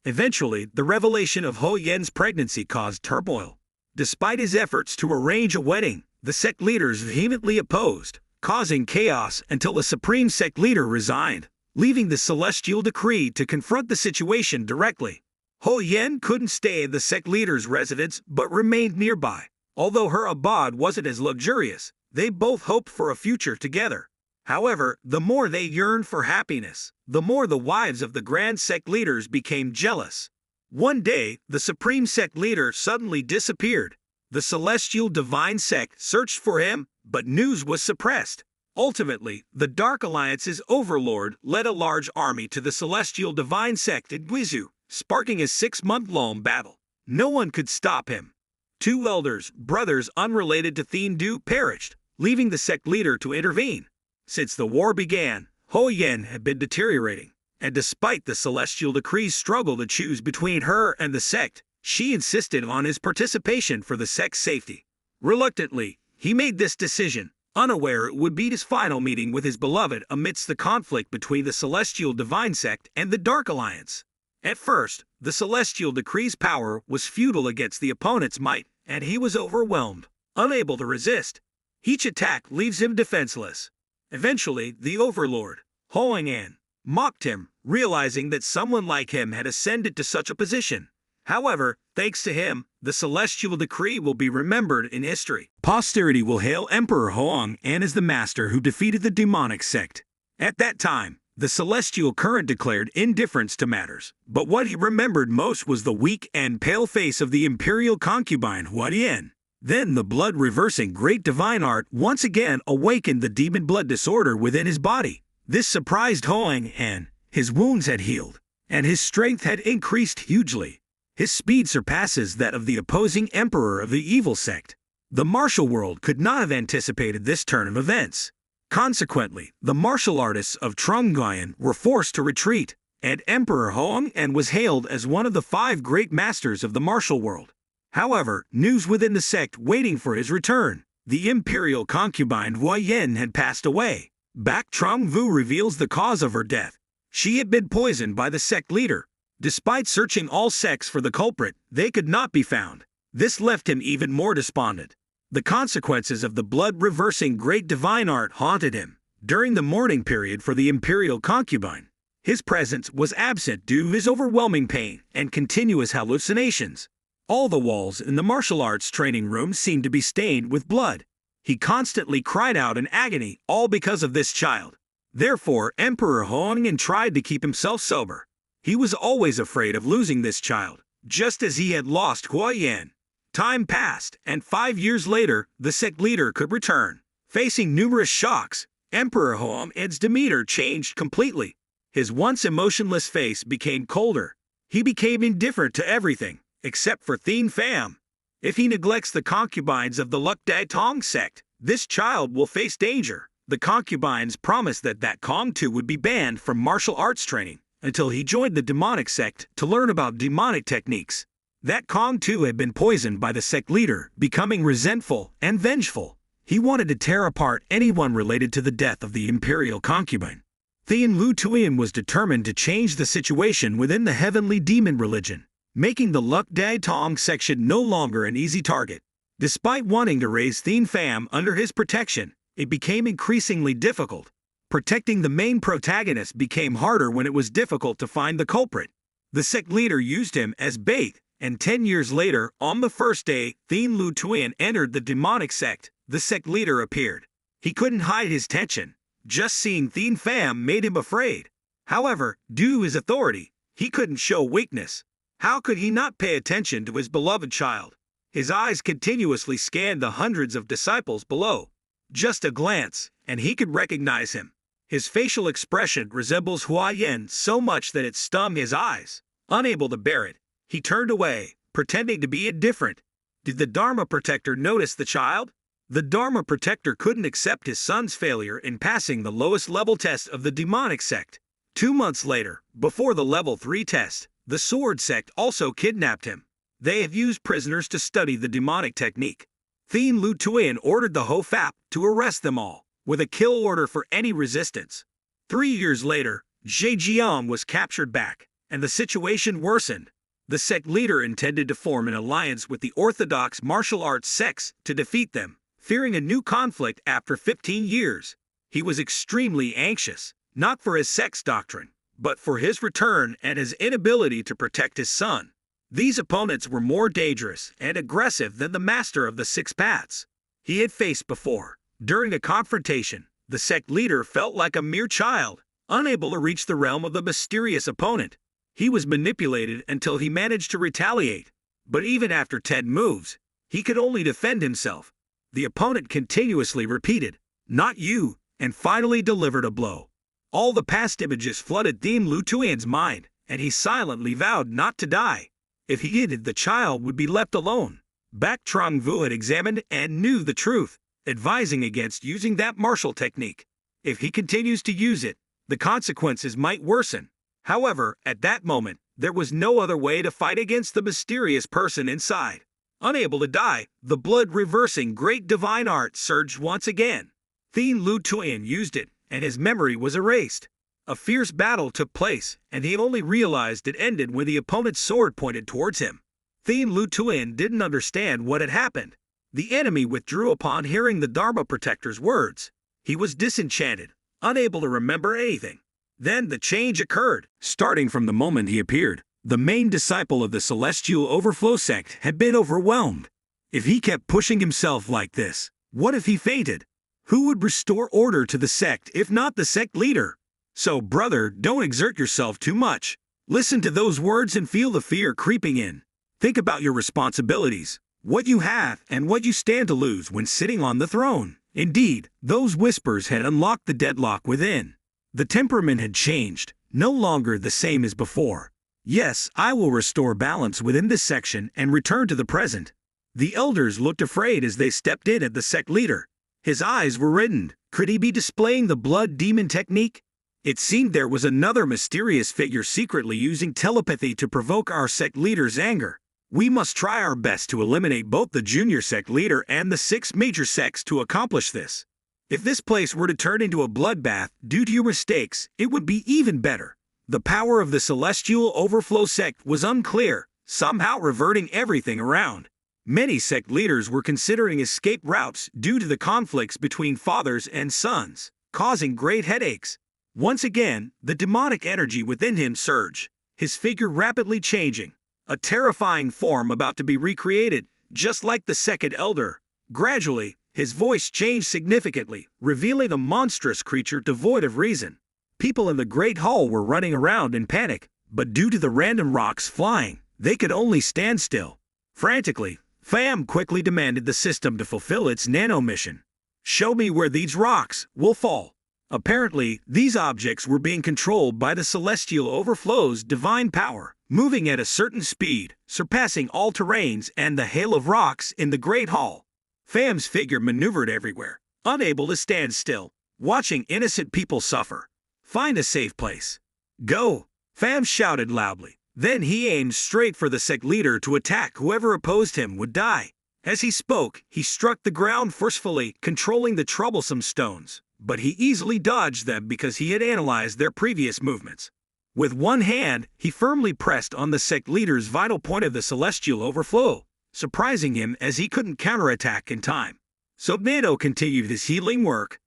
Eventually, the revelation of Ho Yen's pregnancy caused turmoil. Despite his efforts to arrange a wedding, the sect leaders vehemently opposed, causing chaos until the supreme sect leader resigned, leaving the celestial decree to confront the situation directly. Ho Yen couldn't stay in the sect leader's residence but remained nearby. Although her abode wasn't as luxurious, they both hoped for a future together. However, the more they yearned for happiness, the more the wives of the grand sect leaders became jealous. One day, the supreme sect leader suddenly disappeared. The celestial divine sect searched for him, but news was suppressed. Ultimately, the Dark Alliance's overlord led a large army to the celestial divine sect in Guizhou, sparking a 6-month-long battle. No one could stop him. 2 elders, brothers unrelated to Thien Du, perished, leaving the sect leader to intervene. Since the war began, Ho Yen had been deteriorating, and despite the celestial decree's struggle to choose between her and the sect, she insisted on his participation for the sect's safety. Reluctantly, he made this decision, unaware it would be his final meeting with his beloved amidst the conflict between the celestial divine sect and the Dark Alliance. At first, the celestial decree's power was futile against the opponent's might, and he was overwhelmed, unable to resist. Each attack leaves him defenseless. Eventually, the overlord, Ho Yen, mocked him, realizing that someone like him had ascended to such a position. However, thanks to him, the celestial decree will be remembered in history. Posterity will hail Emperor Hoang An as the master who defeated the demonic sect. At that time, the celestial current declared indifference to matters, but what he remembered most was the weak and pale face of the imperial concubine Huarien. Then the blood-reversing great divine art once again awakened the demon blood disorder within his body. This surprised Hoang An. His wounds had healed, and his strength had increased hugely. His speed surpasses that of the opposing emperor of the evil sect. The martial world could not have anticipated this turn of events. Consequently, the martial artists of Trungguyen were forced to retreat, and Emperor Hoang and was hailed as one of the 5 great masters of the martial world. However, news within the sect waiting for his return. The imperial concubine Hua Yen had passed away. Bak Trong-vu reveals the cause of her death. She had been poisoned by the sect leader. Despite searching all sects for the culprit, they could not be found. This left him even more despondent. The consequences of the blood-reversing great divine art haunted him. During the mourning period for the imperial concubine, his presence was absent due to his overwhelming pain and continuous hallucinations. All the walls in the martial arts training room seemed to be stained with blood. He constantly cried out in agony, all because of this child. Therefore, Emperor Hoang tried to keep himself sober. He was always afraid of losing this child, just as he had lost Hua Yan. Time passed, and 5 years later, the sect leader could return. Facing numerous shocks, Emperor Hoang's demeanor changed completely. His once emotionless face became colder. He became indifferent to everything, except for Thien Pham. If he neglects the concubines of the Luk Dai Tong sect, this child will face danger. The concubines promised that Kong too would be banned from martial arts training until he joined the demonic sect to learn about demonic techniques. That Kong too had been poisoned by the sect leader, becoming resentful and vengeful. He wanted to tear apart anyone related to the death of the imperial concubine. Thien Lu Tuyen was determined to change the situation within the heavenly demon religion, making the Luk Dai Tong section no longer an easy target. Despite wanting to raise Thien Pham under his protection, it became increasingly difficult. Protecting the main protagonist became harder when it was difficult to find the culprit. The sect leader used him as bait, and 10 years later, on the first day Thien Lu Tuyen entered the demonic sect, the sect leader appeared. He couldn't hide his tension. Just seeing Thien Pham made him afraid. However, due to his authority, he couldn't show weakness. How could he not pay attention to his beloved child? His eyes continuously scanned the hundreds of disciples below. Just a glance, and he could recognize him. His facial expression resembles Hua Yan so much that it stung his eyes. Unable to bear it, he turned away, pretending to be indifferent. Did the Dharma Protector notice the child? The Dharma Protector couldn't accept his son's failure in passing the lowest level test of the demonic sect. 2 months later, before the level 3 test, the sword sect also kidnapped him. They have used prisoners to study the demonic technique. Thien Lu Tuyen ordered the Ho Fap to arrest them all, with a kill order for any resistance. 3 years later, Zhejiang was captured back, and the situation worsened. The sect leader intended to form an alliance with the orthodox martial arts sects to defeat them, fearing a new conflict after 15 years. He was extremely anxious, not for his sect's doctrine, but for his return and his inability to protect his son. These opponents were more dangerous and aggressive than the master of the 6 paths he had faced before. During a confrontation, the sect leader felt like a mere child, unable to reach the realm of the mysterious opponent. He was manipulated until he managed to retaliate, but even after 10 moves, he could only defend himself. The opponent continuously repeated, "Not you," and finally delivered a blow. All the past images flooded Thien Lu Tuyen's mind, and he silently vowed not to die. If he did, the child would be left alone. Bak Trong-vu had examined and knew the truth, advising against using that martial technique. If he continues to use it, the consequences might worsen. However, at that moment, there was no other way to fight against the mysterious person inside. Unable to die, the blood-reversing great divine art surged once again. Thien Lu Tuyen used it, and his memory was erased. A fierce battle took place, and he only realized it ended when the opponent's sword pointed towards him. Thien Lu Tuyen didn't understand what had happened. The enemy withdrew upon hearing the Dharma Protector's words. He was disenchanted, unable to remember anything. Then the change occurred. Starting from the moment he appeared, the main disciple of the Celestial Overflow sect had been overwhelmed. If he kept pushing himself like this, what if he fainted? Who would restore order to the sect if not the sect leader? So, brother, don't exert yourself too much. Listen to those words and feel the fear creeping in. Think about your responsibilities, what you have and what you stand to lose when sitting on the throne. Indeed, those whispers had unlocked the deadlock within. The temperament had changed, no longer the same as before. Yes, I will restore balance within this section and return to the present. The elders looked afraid as they stepped in at the sect leader. His eyes were reddened. Could he be displaying the blood demon technique? It seemed there was another mysterious figure secretly using telepathy to provoke our sect leader's anger. We must try our best to eliminate both the junior sect leader and the 6 major sects to accomplish this. If this place were to turn into a bloodbath due to your mistakes, it would be even better. The power of the celestial overflow sect was unclear, somehow reverting everything around. Many sect leaders were considering escape routes due to the conflicts between fathers and sons, causing great headaches. Once again, the demonic energy within him surged, his figure rapidly changing, a terrifying form about to be recreated, just like the second elder. Gradually, his voice changed significantly, revealing a monstrous creature devoid of reason. People in the Great Hall were running around in panic, but due to the random rocks flying, they could only stand still. Frantically, Pham quickly demanded the system to fulfill its NANO mission. Show me where these rocks will fall. Apparently, these objects were being controlled by the celestial overflow's divine power, moving at a certain speed, surpassing all terrains and the hail of rocks in the Great Hall. Pham's figure maneuvered everywhere, unable to stand still, watching innocent people suffer. Find a safe place. Go! Pham shouted loudly. Then he aimed straight for the sect leader to attack. Whoever opposed him would die. As he spoke, he struck the ground forcefully, controlling the troublesome stones. But he easily dodged them because he had analyzed their previous movements. With one hand, he firmly pressed on the sect leader's vital point of the celestial overflow, surprising him as he couldn't counterattack in time. So NANO continued his healing work.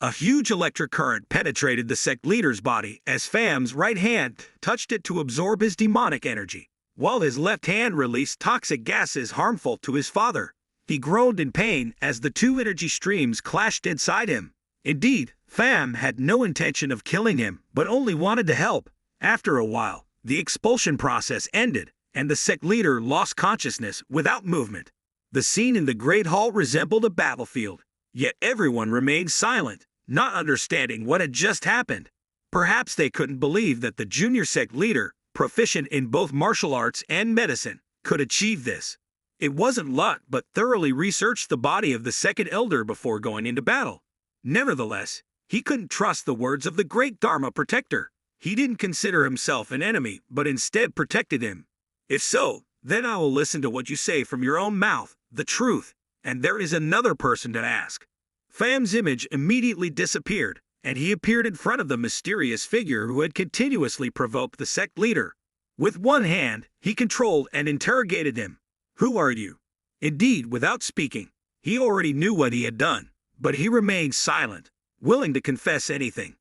A huge electric current penetrated the sect leader's body as Pham's right hand touched it to absorb his demonic energy, while his left hand released toxic gases harmful to his father. He groaned in pain as the 2 energy streams clashed inside him. Indeed, Pham had no intention of killing him, but only wanted to help. After a while, the expulsion process ended, and the sect leader lost consciousness without movement. The scene in the Great Hall resembled a battlefield, yet everyone remained silent, not understanding what had just happened. Perhaps they couldn't believe that the junior sect leader, proficient in both martial arts and medicine, could achieve this. It wasn't luck, but thoroughly researched the body of the second elder before going into battle. Nevertheless, he couldn't trust the words of the great Dharma protector. He didn't consider himself an enemy, but instead protected him. If so, then I will listen to what you say from your own mouth, the truth, and there is another person to ask. Pham's image immediately disappeared, and he appeared in front of the mysterious figure who had continuously provoked the sect leader. With one hand, he controlled and interrogated him. Who are you? Indeed, without speaking, he already knew what he had done. But he remained silent, willing to confess anything.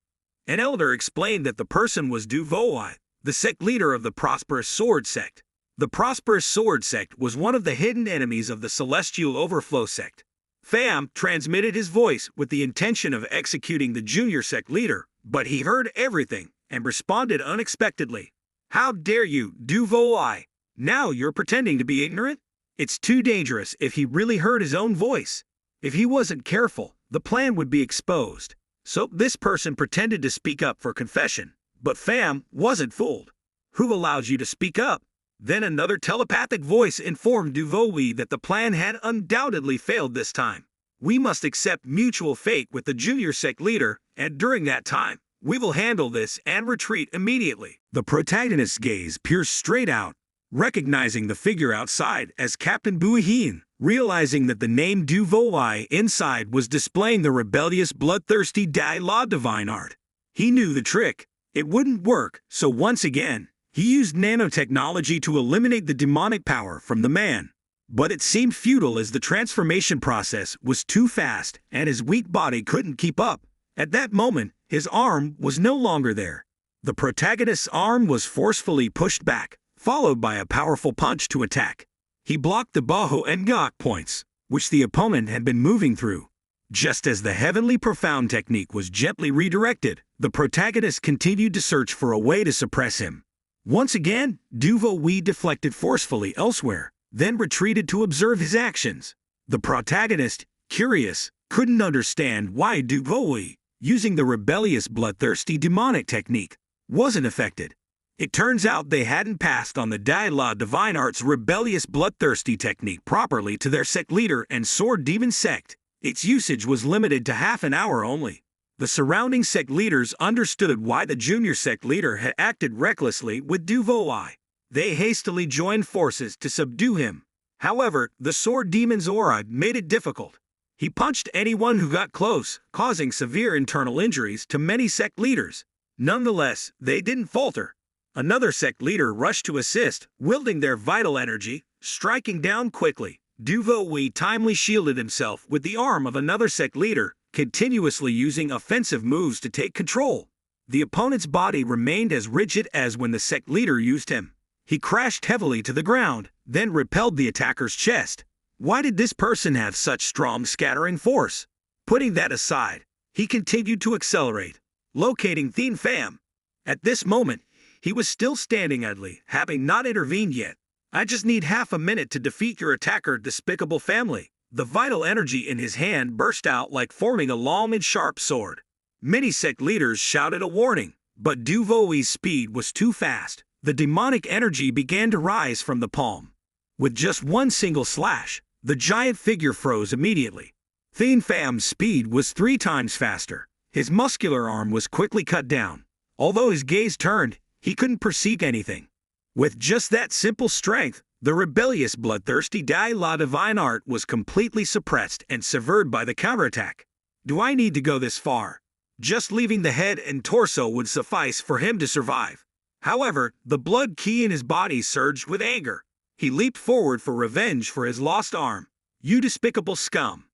An elder explained that the person was Jinwoo, the sect leader of the Prosperous Sword sect. The Prosperous Sword sect was one of the hidden enemies of the Celestial Overflow sect. Pham transmitted his voice with the intention of executing the junior sect leader, but he heard everything and responded unexpectedly. How dare you, Jinwoo? Now you're pretending to be ignorant? It's too dangerous if he really heard his own voice. If he wasn't careful, the plan would be exposed. So this person pretended to speak up for confession, but Pham wasn't fooled. Who allows you to speak up? Then another telepathic voice informed Jinwoo that the plan had undoubtedly failed this time. We must accept mutual fate with the junior sect leader, and during that time, we will handle this and retreat immediately. The protagonist's gaze pierced straight out, recognizing the figure outside as Captain Buihin. Realizing that the name Jinwoo inside was displaying the rebellious bloodthirsty Dai La divine art. He knew the trick. It wouldn't work, so once again, he used nanotechnology to eliminate the demonic power from the man. But it seemed futile as the transformation process was too fast and his weak body couldn't keep up. At that moment, his arm was no longer there. The protagonist's arm was forcefully pushed back, followed by a powerful punch to attack. He blocked the Baho and Gok points, which the opponent had been moving through. Just as the heavenly profound technique was gently redirected, the protagonist continued to search for a way to suppress him. Once again, Jinwoo deflected forcefully elsewhere, then retreated to observe his actions. The protagonist, curious, couldn't understand why Jinwoo, using the rebellious bloodthirsty demonic technique, wasn't affected. It turns out they hadn't passed on the Dai La Divine Art's rebellious bloodthirsty technique properly to their sect leader and sword demon sect. Its usage was limited to half an hour only. The surrounding sect leaders understood why the junior sect leader had acted recklessly with Jinwoo. They hastily joined forces to subdue him. However, the sword demon's aura made it difficult. He punched anyone who got close, causing severe internal injuries to many sect leaders. Nonetheless, they didn't falter. Another sect leader rushed to assist, wielding their vital energy, striking down quickly. Jinwoo timely shielded himself with the arm of another sect leader, continuously using offensive moves to take control. The opponent's body remained as rigid as when the sect leader used him. He crashed heavily to the ground, then repelled the attacker's chest. Why did this person have such strong scattering force? Putting that aside, he continued to accelerate, locating Thien Pham. At this moment, he was still standing idly, having not intervened yet. I just need half a minute to defeat your attacker, despicable family. The vital energy in his hand burst out like forming a long and sharp sword. Many sect leaders shouted a warning, but Jinwoo's speed was too fast. The demonic energy began to rise from the palm. With just one single slash, the giant figure froze immediately. Thien Pham's speed was 3 times faster. His muscular arm was quickly cut down. Although his gaze turned, he couldn't perceive anything. With just that simple strength, the rebellious bloodthirsty Dai La divine art was completely suppressed and severed by the counterattack. Do I need to go this far? Just leaving the head and torso would suffice for him to survive. However, the blood key in his body surged with anger. He leaped forward for revenge for his lost arm. You despicable scum!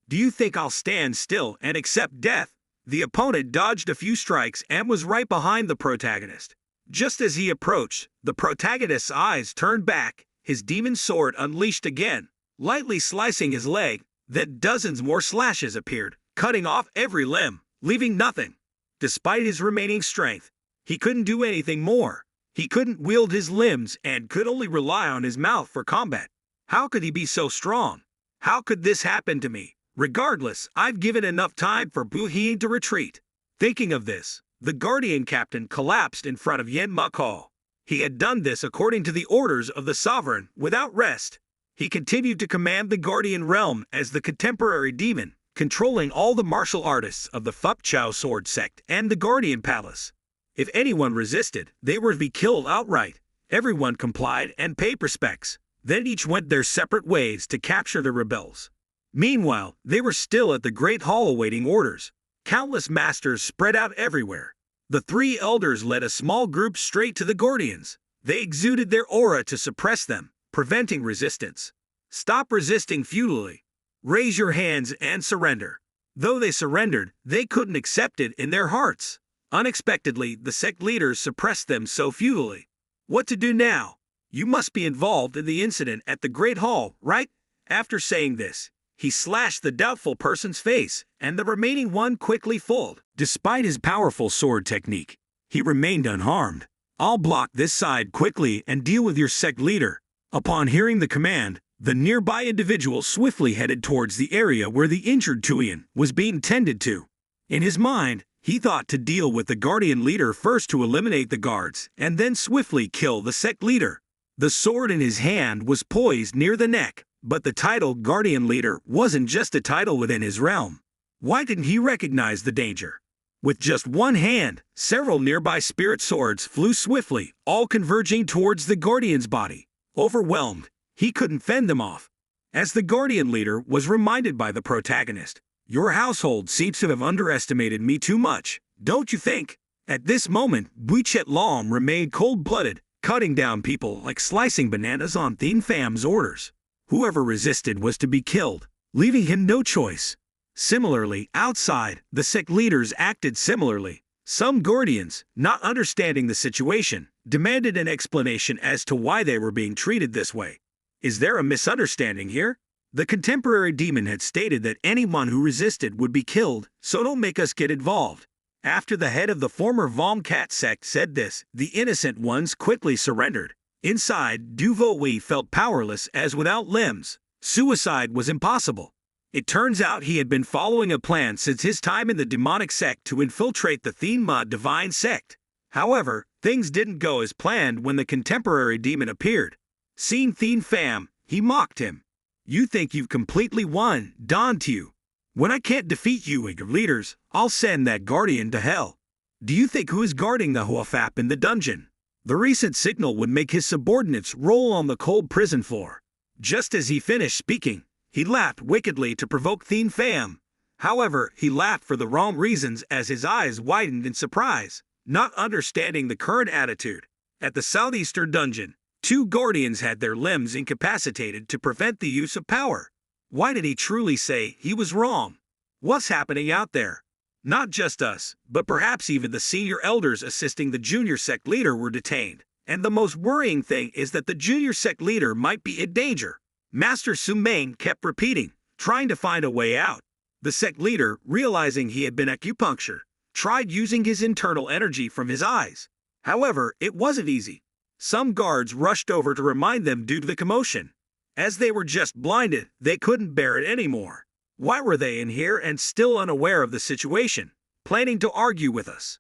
Do you think I'll stand still and accept death? The opponent dodged a few strikes and was right behind the protagonist. Just as he approached, the protagonist's eyes turned back, his demon sword unleashed again, lightly slicing his leg. Then dozens more slashes appeared, cutting off every limb, leaving nothing. Despite his remaining strength, he couldn't do anything more. He couldn't wield his limbs and could only rely on his mouth for combat. How could he be so strong? How could this happen to me? Regardless, I've given enough time for Buhin to retreat. Thinking of this, the Guardian Captain collapsed in front of Yen Mako. He had done this according to the orders of the Sovereign, without rest. He continued to command the Guardian Realm as the contemporary demon, controlling all the martial artists of the Fupchao Sword Sect and the Guardian Palace. If anyone resisted, they were to be killed outright. Everyone complied and paid respects. Then each went their separate ways to capture the rebels. Meanwhile, they were still at the Great Hall awaiting orders. Countless masters spread out everywhere. The 3 elders led a small group straight to the Guardians. They exuded their aura to suppress them, preventing resistance. Stop resisting futilely. Raise your hands and surrender. Though they surrendered, they couldn't accept it in their hearts. Unexpectedly, the sect leaders suppressed them so futilely. What to do now? You must be involved in the incident at the Great Hall, right? After saying this, he slashed the doubtful person's face, and the remaining one quickly folded. Despite his powerful sword technique, he remained unharmed. I'll block this side quickly and deal with your sect leader. Upon hearing the command, the nearby individual swiftly headed towards the area where the injured Tuyen was being tended to. In his mind, he thought to deal with the Guardian leader first to eliminate the guards, and then swiftly kill the sect leader. The sword in his hand was poised near the neck. But the title Guardian Leader wasn't just a title within his realm. Why didn't he recognize the danger? With just one hand, several nearby spirit swords flew swiftly, all converging towards the Guardian's body. Overwhelmed, he couldn't fend them off. As the Guardian Leader was reminded by the protagonist, your household seems to have underestimated me too much, don't you think? At this moment, Buichet Lam remained cold-blooded, cutting down people like slicing bananas on Thien Pham's orders. Whoever resisted was to be killed, leaving him no choice. Similarly, outside, the sect leaders acted similarly. Some Guardians, not understanding the situation, demanded an explanation as to why they were being treated this way. Is there a misunderstanding here? The contemporary demon had stated that anyone who resisted would be killed, so don't make us get involved. After the head of the former Vomcat sect said this, the innocent ones quickly surrendered. Inside, Jinwoo felt powerless as without limbs. Suicide was impossible. It turns out he had been following a plan since his time in the demonic sect to infiltrate the Thenma divine sect. However, things didn't go as planned when the contemporary demon appeared. Seeing Thien Pham, he mocked him. You think you've completely won, don't you? When I can't defeat you and your leaders, I'll send that guardian to hell. Do you think who is guarding the Huafap in the dungeon? The recent signal would make his subordinates roll on the cold prison floor. Just as he finished speaking, he laughed wickedly to provoke Thien Pham. However, he laughed for the wrong reasons as his eyes widened in surprise, not understanding the current attitude. At the southeastern dungeon, 2 guardians had their limbs incapacitated to prevent the use of power. Why did he truly say he was wrong? What's happening out there? Not just us, but perhaps even the senior elders assisting the junior sect leader were detained. And the most worrying thing is that the junior sect leader might be in danger. Master Sumain kept repeating, trying to find a way out. The sect leader, realizing he had been acupunctured, tried using his internal energy from his eyes. However, it wasn't easy. Some guards rushed over to remind them due to the commotion. As they were just blinded, they couldn't bear it anymore. Why were they in here and still unaware of the situation, planning to argue with us?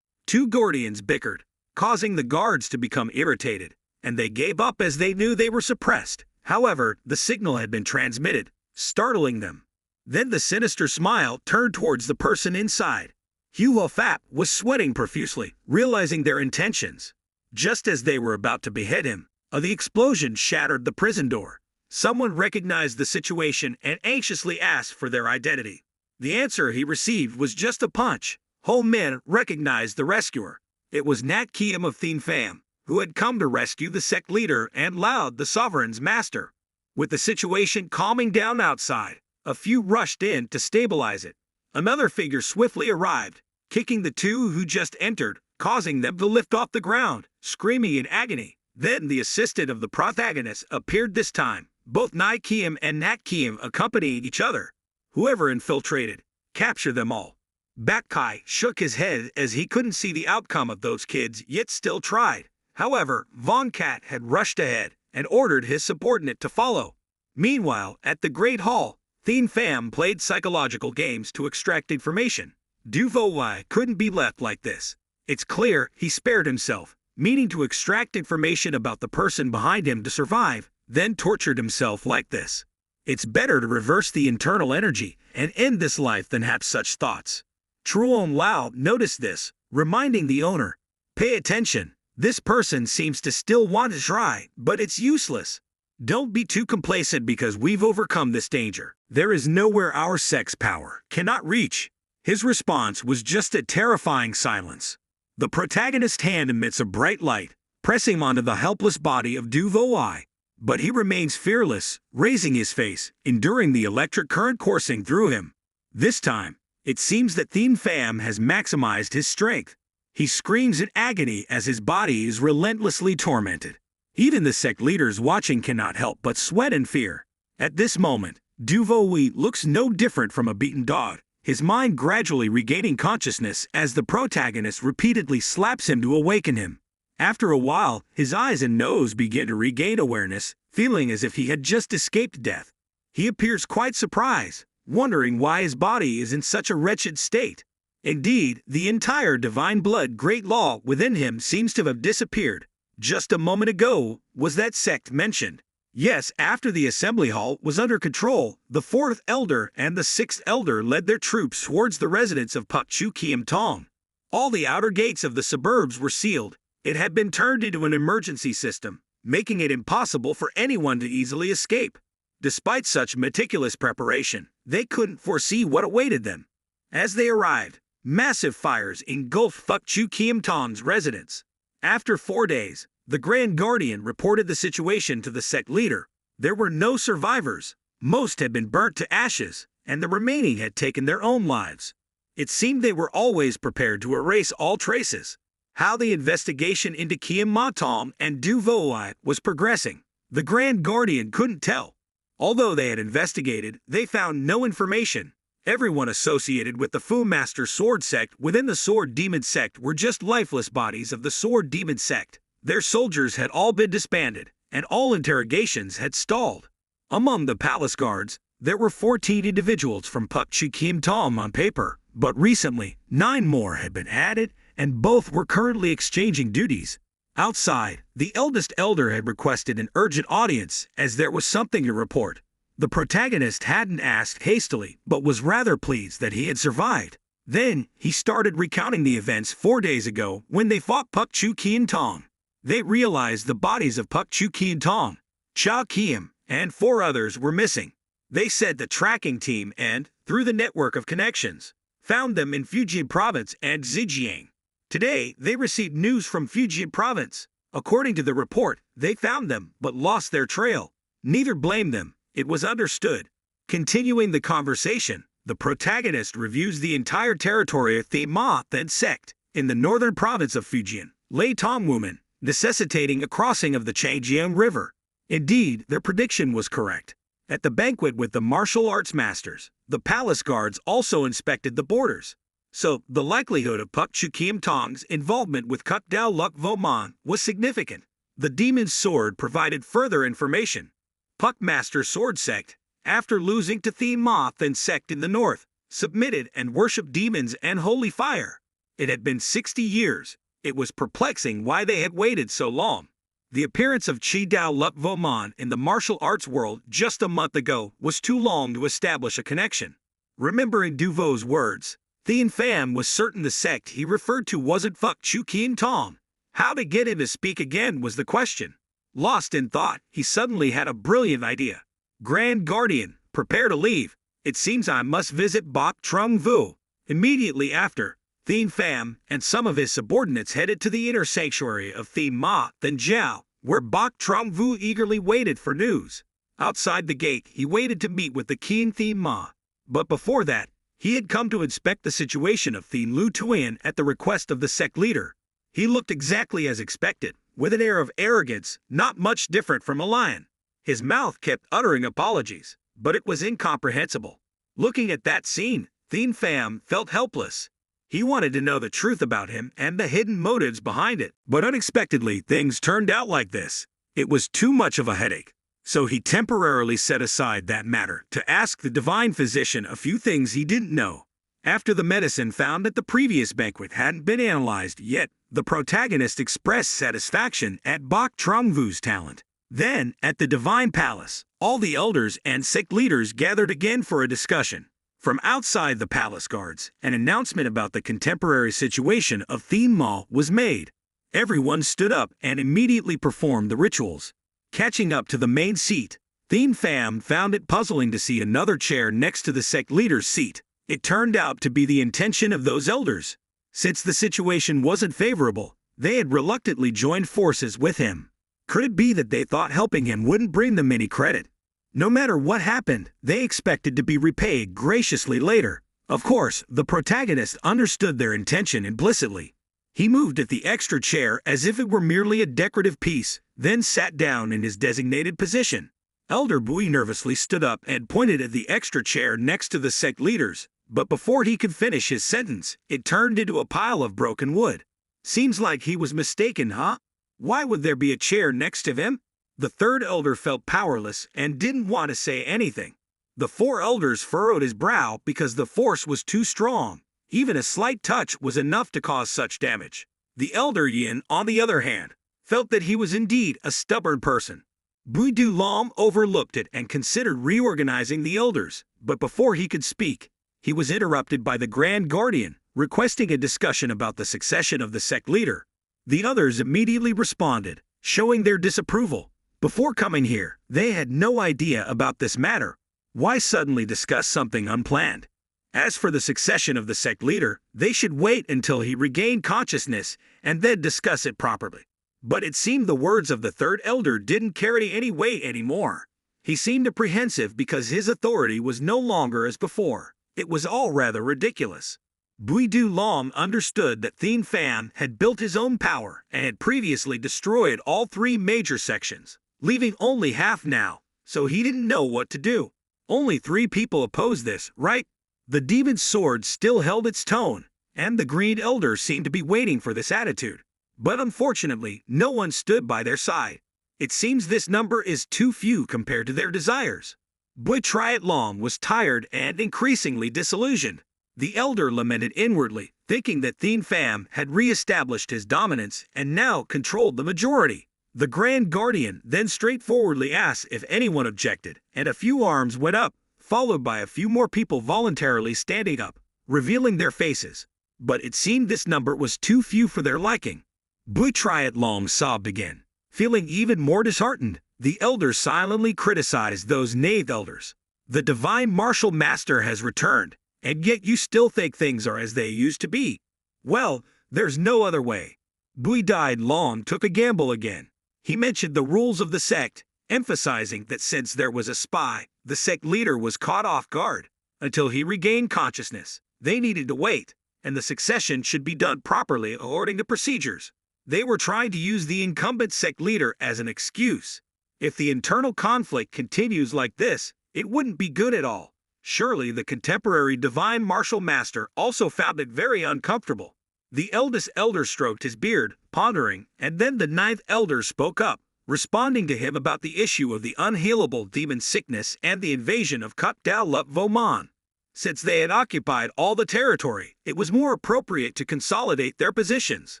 2 guardians bickered, causing the guards to become irritated, and they gave up as they knew they were suppressed. However, the signal had been transmitted, startling them. Then the sinister smile turned towards the person inside. Huafap was sweating profusely, realizing their intentions. Just as they were about to behead him, the explosion shattered the prison door. Someone recognized the situation and anxiously asked for their identity. The answer he received was just a punch. Whole men recognized the rescuer. It was Nat Kiem of Thien Pham, who had come to rescue the sect leader and Loud, the sovereign's master. With the situation calming down outside, a few rushed in to stabilize it. Another figure swiftly arrived, kicking the 2 who just entered, causing them to lift off the ground, screaming in agony. Then the assistant of the protagonist appeared this time. Both Nai Kiem and Nat Kiem accompanied each other. Whoever infiltrated, capture them all. Bat Kai shook his head as he couldn't see the outcome of those kids, yet still tried. However, Von Kat had rushed ahead and ordered his subordinate to follow. Meanwhile, at the Great Hall, Thien Pham played psychological games to extract information. Du Vo couldn't be left like this. It's clear he spared himself, meaning to extract information about the person behind him to survive, then tortured himself like this. It's better to reverse the internal energy and end this life than have such thoughts. Truong Lao noticed this, reminding the owner, "Pay attention, this person seems to still want to try, but it's useless. Don't be too complacent because we've overcome this danger. There is nowhere our sex power cannot reach." His response was just a terrifying silence. The protagonist's hand emits a bright light, pressing onto the helpless body of Du Vo. But he remains fearless, raising his face, enduring the electric current coursing through him. This time, it seems that Thien Pham has maximized his strength. He screams in agony as his body is relentlessly tormented. Even the sect leaders watching cannot help but sweat in fear. At this moment, Du Vo looks no different from a beaten dog, his mind gradually regaining consciousness as the protagonist repeatedly slaps him to awaken him. After a while, his eyes and nose begin to regain awareness, feeling as if he had just escaped death. He appears quite surprised, wondering why his body is in such a wretched state. Indeed, the entire divine blood great law within him seems to have disappeared. Just a moment ago, was that sect mentioned? Yes, after the assembly hall was under control, the 4th elder and the 6th elder led their troops towards the residence of Puk Chu Kiem Tong. All the outer gates of the suburbs were sealed. It had been turned into an emergency system, making it impossible for anyone to easily escape. Despite such meticulous preparation, they couldn't foresee what awaited them. As they arrived, massive fires engulfed Puk Chu Kiem Tong's residence. After 4 days, the Grand Guardian reported the situation to the sect leader. There were no survivors. Most had been burnt to ashes, and the remaining had taken their own lives. It seemed they were always prepared to erase all traces. How the investigation into Kiem Ma Tong and Du Vo was progressing, the Grand Guardian couldn't tell. Although they had investigated, they found no information. Everyone associated with the Fu Master Sword Sect within the Sword Demon Sect were just lifeless bodies of the Sword Demon Sect. Their soldiers had all been disbanded, and all interrogations had stalled. Among the palace guards, there were 14 individuals from Puk Chu Kiem Tong on paper, but recently, 9 more had been added, and both were currently exchanging duties. Outside, the eldest elder had requested an urgent audience as there was something to report. The protagonist hadn't asked hastily, but was rather pleased that he had survived. Then, he started recounting the events 4 days ago when they fought Puk Chu Kien Tong. They realized the bodies of Puk Chu Kien Tong, Cha Kiem, and 4 others were missing. They said the tracking team and, through the network of connections, found them in Fujian Province and Zhejiang. Today, they received news from Fujian Province. According to the report, they found them but lost their trail. Neither blamed them, it was understood. Continuing the conversation, the protagonist reviews the entire territory of the Ma Then sect in the northern province of Fujian, Lei Tongwumen, necessitating a crossing of the Changjiang River. Indeed, their prediction was correct. At the banquet with the martial arts masters, the palace guards also inspected the borders. So, the likelihood of Puk Chu Kiem Tong's involvement with Kut Dao Luk Vo Man was significant. The demon's sword provided further information. Puk Master Sword Sect, after losing to Thien Ma Then sect in the north, submitted and worshipped demons and holy fire. It had been 60 years. It was perplexing why they had waited so long. The appearance of Chi Dao Luk Vo Man in the martial arts world just a month ago was too long to establish a connection. Remembering Duvo's words, Thien Pham was certain the sect he referred to wasn't Puk Chu Kien Tong. How to get him to speak again was the question. Lost in thought, he suddenly had a brilliant idea. Grand Guardian, prepare to leave. It seems I must visit Bok Trung Vu. Immediately after, Thien Pham and some of his subordinates headed to the inner sanctuary of Thien Ma Then Jiao, where Bok Trung Vu eagerly waited for news. Outside the gate, he waited to meet with the Kien Thien Ma. But before that, he had come to inspect the situation of Thien Lu Tuan at the request of the sect leader. He looked exactly as expected, with an air of arrogance not much different from a lion. His mouth kept uttering apologies, but it was incomprehensible. Looking at that scene, Thien Pham felt helpless. He wanted to know the truth about him and the hidden motives behind it, but unexpectedly things turned out like this. It was too much of a headache. So he temporarily set aside that matter to ask the divine physician a few things he didn't know. After the medicine found at the previous banquet hadn't been analyzed yet, the protagonist expressed satisfaction at Bok Trung Vu's talent. Then, at the Divine Palace, all the elders and sect leaders gathered again for a discussion. From outside the palace guards, an announcement about the contemporary situation of Thien Ma was made. Everyone stood up and immediately performed the rituals. Catching up to the main seat, Thien Pham found it puzzling to see another chair next to the sect leader's seat. It turned out to be the intention of those elders. Since the situation wasn't favorable, they had reluctantly joined forces with him. Could it be that they thought helping him wouldn't bring them any credit? No matter what happened, they expected to be repaid graciously later. Of course, the protagonist understood their intention implicitly. He moved at the extra chair as if it were merely a decorative piece, then sat down in his designated position. Elder Bui nervously stood up and pointed at the extra chair next to the sect leaders, but before he could finish his sentence, it turned into a pile of broken wood. Seems like he was mistaken, huh? Why would there be a chair next to him? The third elder felt powerless and didn't want to say anything. The 4 elders furrowed his brow because the force was too strong. Even a slight touch was enough to cause such damage. The elder Yin, on the other hand, felt that he was indeed a stubborn person. Bui Du Lam overlooked it and considered reorganizing the elders, but before he could speak, he was interrupted by the Grand Guardian, requesting a discussion about the succession of the sect leader. The others immediately responded, showing their disapproval. Before coming here, they had no idea about this matter. Why suddenly discuss something unplanned? As for the succession of the sect leader, they should wait until he regained consciousness and then discuss it properly. But it seemed the words of the third elder didn't carry any weight anymore. He seemed apprehensive because his authority was no longer as before. It was all rather ridiculous. Bui Du Lam understood that Thien Pham had built his own power and had previously destroyed all 3 major sections, leaving only half now, so he didn't know what to do. Only 3 people opposed this, right? The demon's sword still held its tone, and the Green Elder seemed to be waiting for this attitude. But unfortunately, no one stood by their side. It seems this number is too few compared to their desires. Bui Triat Long was tired and increasingly disillusioned. The elder lamented inwardly, thinking that Thien Pham had re-established his dominance and now controlled the majority. The Grand Guardian then straightforwardly asked if anyone objected, and a few arms went up, followed by a few more people voluntarily standing up, revealing their faces. But it seemed this number was too few for their liking. Bui Triat Long sobbed again. Feeling even more disheartened, the elders silently criticized those knave elders. The divine martial master has returned, and yet you still think things are as they used to be. Well, there's no other way. Bui Died Long took a gamble again. He mentioned the rules of the sect, emphasizing that since there was a spy, the sect leader was caught off guard. Until he regained consciousness, they needed to wait, and the succession should be done properly according to procedures. They were trying to use the incumbent sect leader as an excuse. If the internal conflict continues like this, it wouldn't be good at all. Surely the contemporary divine martial master also found it very uncomfortable. The eldest elder stroked his beard, pondering, and then the ninth elder spoke up, responding to him about the issue of the unhealable demon sickness and the invasion of Kut Dao Lup Voman. Since they had occupied all the territory, it was more appropriate to consolidate their positions.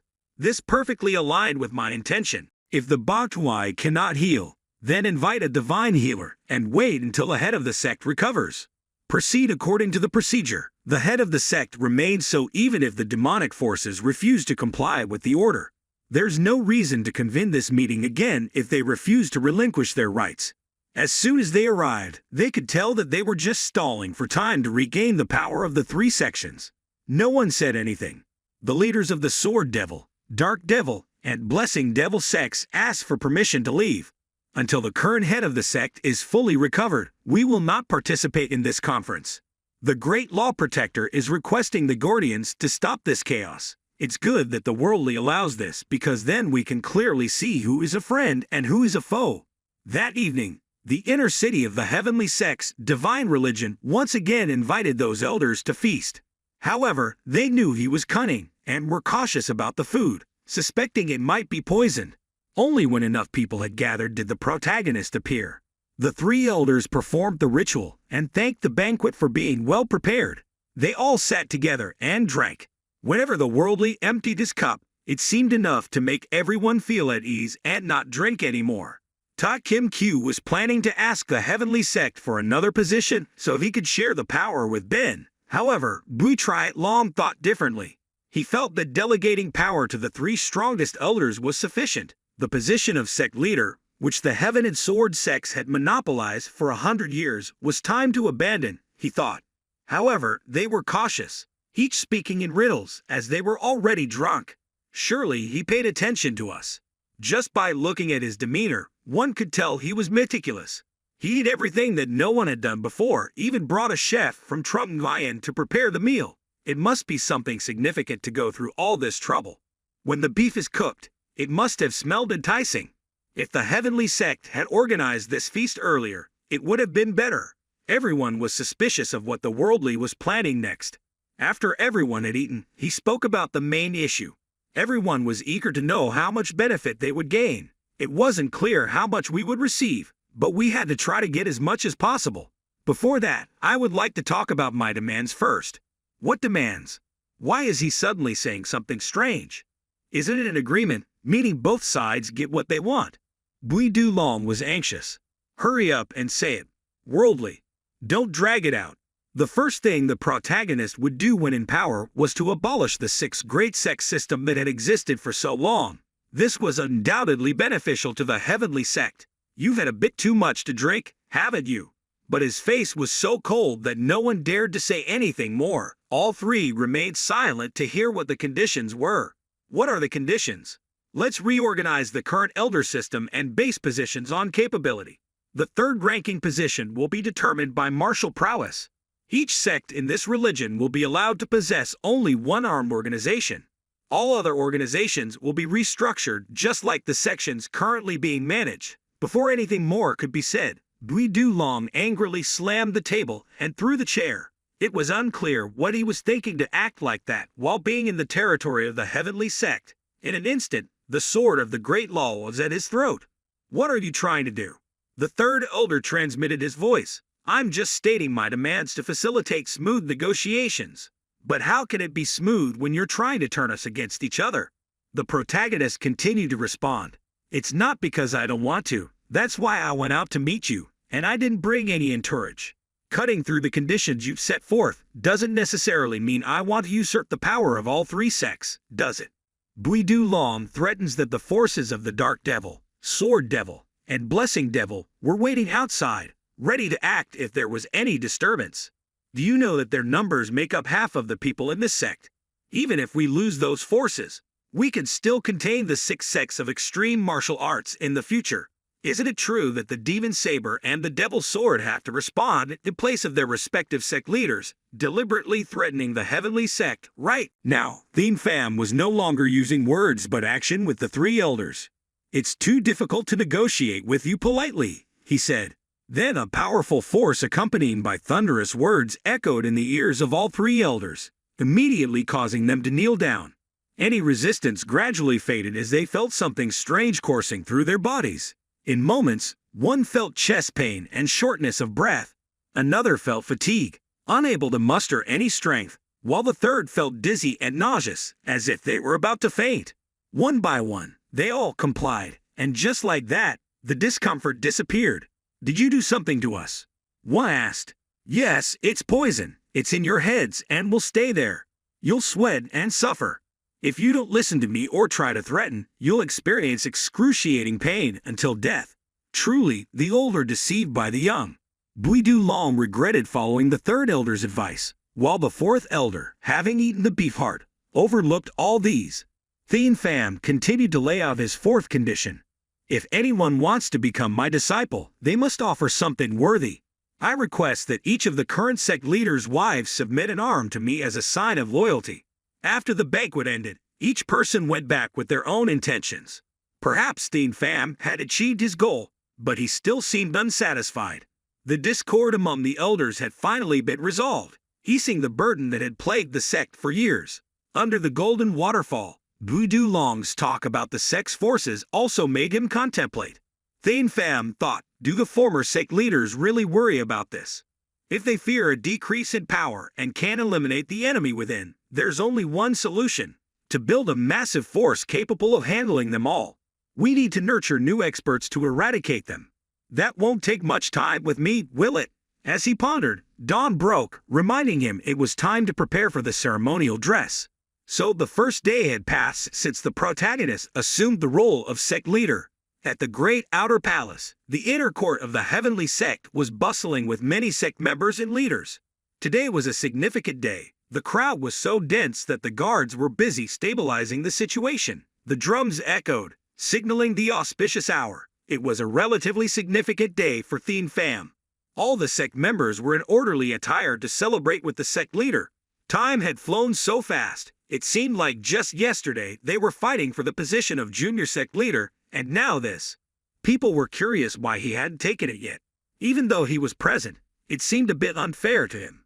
This perfectly aligned with my intention. If the Bakuai cannot heal, then invite a divine healer and wait until the head of the sect recovers. Proceed according to the procedure. The head of the sect remains so even if the demonic forces refuse to comply with the order. There's no reason to convene this meeting again if they refuse to relinquish their rights. As soon as they arrived, they could tell that they were just stalling for time to regain the power of the three sections. No one said anything. The leaders of the Sword Devil, Dark Devil, and Blessing Devil sects asked for permission to leave. Until the current head of the sect is fully recovered, we will not participate in this conference. The Great Law Protector is requesting the Guardians to stop this chaos. It's good that the worldly allows this because then we can clearly see who is a friend and who is a foe. That evening, the inner city of the heavenly sect's divine religion once again invited those elders to feast. However, they knew he was cunning and were cautious about the food, suspecting it might be poisoned. Only when enough people had gathered did the protagonist appear. The three elders performed the ritual and thanked the banquet for being well prepared. They all sat together and drank. Whenever the worldly emptied his cup, it seemed enough to make everyone feel at ease and not drink anymore. Ta Kim Q was planning to ask the heavenly sect for another position so he could share the power with Ben. However, Bui Triat Long thought differently. He felt that delegating power to the three strongest elders was sufficient. The position of sect leader, which the Heaven and Sword sects had monopolized for 100 years, was time to abandon, he thought. However, they were cautious, each speaking in riddles, as they were already drunk. Surely he paid attention to us. Just by looking at his demeanor, one could tell he was meticulous. He did everything that no one had done before, even brought a chef from Trump to prepare the meal. It must be something significant to go through all this trouble. When the beef is cooked, it must have smelled enticing. If the heavenly sect had organized this feast earlier, it would have been better. Everyone was suspicious of what the worldly was planning next. After everyone had eaten, he spoke about the main issue. Everyone was eager to know how much benefit they would gain. It wasn't clear how much we would receive, but we had to try to get as much as possible. Before that, I would like to talk about my demands first. What demands? Why is he suddenly saying something strange? Isn't it an agreement, meaning both sides get what they want? Bui Du Long was anxious. Hurry up and say it. Worldly. Don't drag it out. The first thing the protagonist would do when in power was to abolish the six great sect system that had existed for so long. This was undoubtedly beneficial to the heavenly sect. You've had a bit too much to drink, haven't you? But his face was so cold that no one dared to say anything more. All three remained silent to hear what the conditions were. What are the conditions? Let's reorganize the current elder system and base positions on capability. The third ranking position will be determined by martial prowess. Each sect in this religion will be allowed to possess only one armed organization. All other organizations will be restructured just like the sections currently being managed. Before anything more could be said, Bui Du Long angrily slammed the table and threw the chair. It was unclear what he was thinking to act like that while being in the territory of the heavenly sect. In an instant, the sword of the Great Law was at his throat. What are you trying to do? The third elder transmitted his voice. I'm just stating my demands to facilitate smooth negotiations. But how can it be smooth when you're trying to turn us against each other? The protagonist continued to respond. It's not because I don't want to. That's why I went out to meet you, and I didn't bring any entourage. Cutting through the conditions you've set forth doesn't necessarily mean I want to usurp the power of all three sects, does it? Bui Du Long threatens that the forces of the Dark Devil, Sword Devil, and Blessing Devil were waiting outside, ready to act if there was any disturbance. Do you know that their numbers make up half of the people in this sect? Even if we lose those forces, we can still contain the 6 sects of extreme martial arts in the future. Isn't it true that the Demon Saber and the Devil's Sword have to respond in place of their respective sect leaders, deliberately threatening the Heavenly Sect, right? Now, Thien Pham was no longer using words but action with the 3 elders. It's too difficult to negotiate with you politely, he said. Then a powerful force accompanied by thunderous words echoed in the ears of all 3 elders, immediately causing them to kneel down. Any resistance gradually faded as they felt something strange coursing through their bodies. In moments, one felt chest pain and shortness of breath. Another felt fatigue, unable to muster any strength, while the third felt dizzy and nauseous, as if they were about to faint. One by one, they all complied, and just like that, the discomfort disappeared. Did you do something to us? One asked. Yes, it's poison. It's in your heads and will stay there. You'll sweat and suffer. If you don't listen to me or try to threaten, you'll experience excruciating pain until death. Truly, the old are deceived by the young. Bui Du Long regretted following the 3rd elder's advice, while the 4th elder, having eaten the beef heart, overlooked all these. Thien Pham continued to lay out his 4th condition. If anyone wants to become my disciple, they must offer something worthy. I request that each of the current sect leaders' wives submit an arm to me as a sign of loyalty. After the banquet ended, each person went back with their own intentions. Perhaps Thien Pham had achieved his goal, but he still seemed unsatisfied. The discord among the elders had finally been resolved, easing the burden that had plagued the sect for years. Under the golden waterfall, Bui Du Long's talk about the sect's forces also made him contemplate. Thien Pham thought, do the former sect leaders really worry about this? If they fear a decrease in power and can't eliminate the enemy within, there's only one solution: to build a massive force capable of handling them all. We need to nurture new experts to eradicate them. That won't take much time with me, will it? As he pondered, dawn broke, reminding him it was time to prepare for the ceremonial dress. So the first day had passed since the protagonist assumed the role of sect leader. At the great outer palace, the inner court of the heavenly sect was bustling with many sect members and leaders. Today was a significant day. The crowd was so dense that the guards were busy stabilizing the situation. The drums echoed, signaling the auspicious hour. It was a relatively significant day for Thien Pham. All the sect members were in orderly attire to celebrate with the sect leader. Time had flown so fast, it seemed like just yesterday they were fighting for the position of junior sect leader, and now this. People were curious why he hadn't taken it yet. Even though he was present, it seemed a bit unfair to him.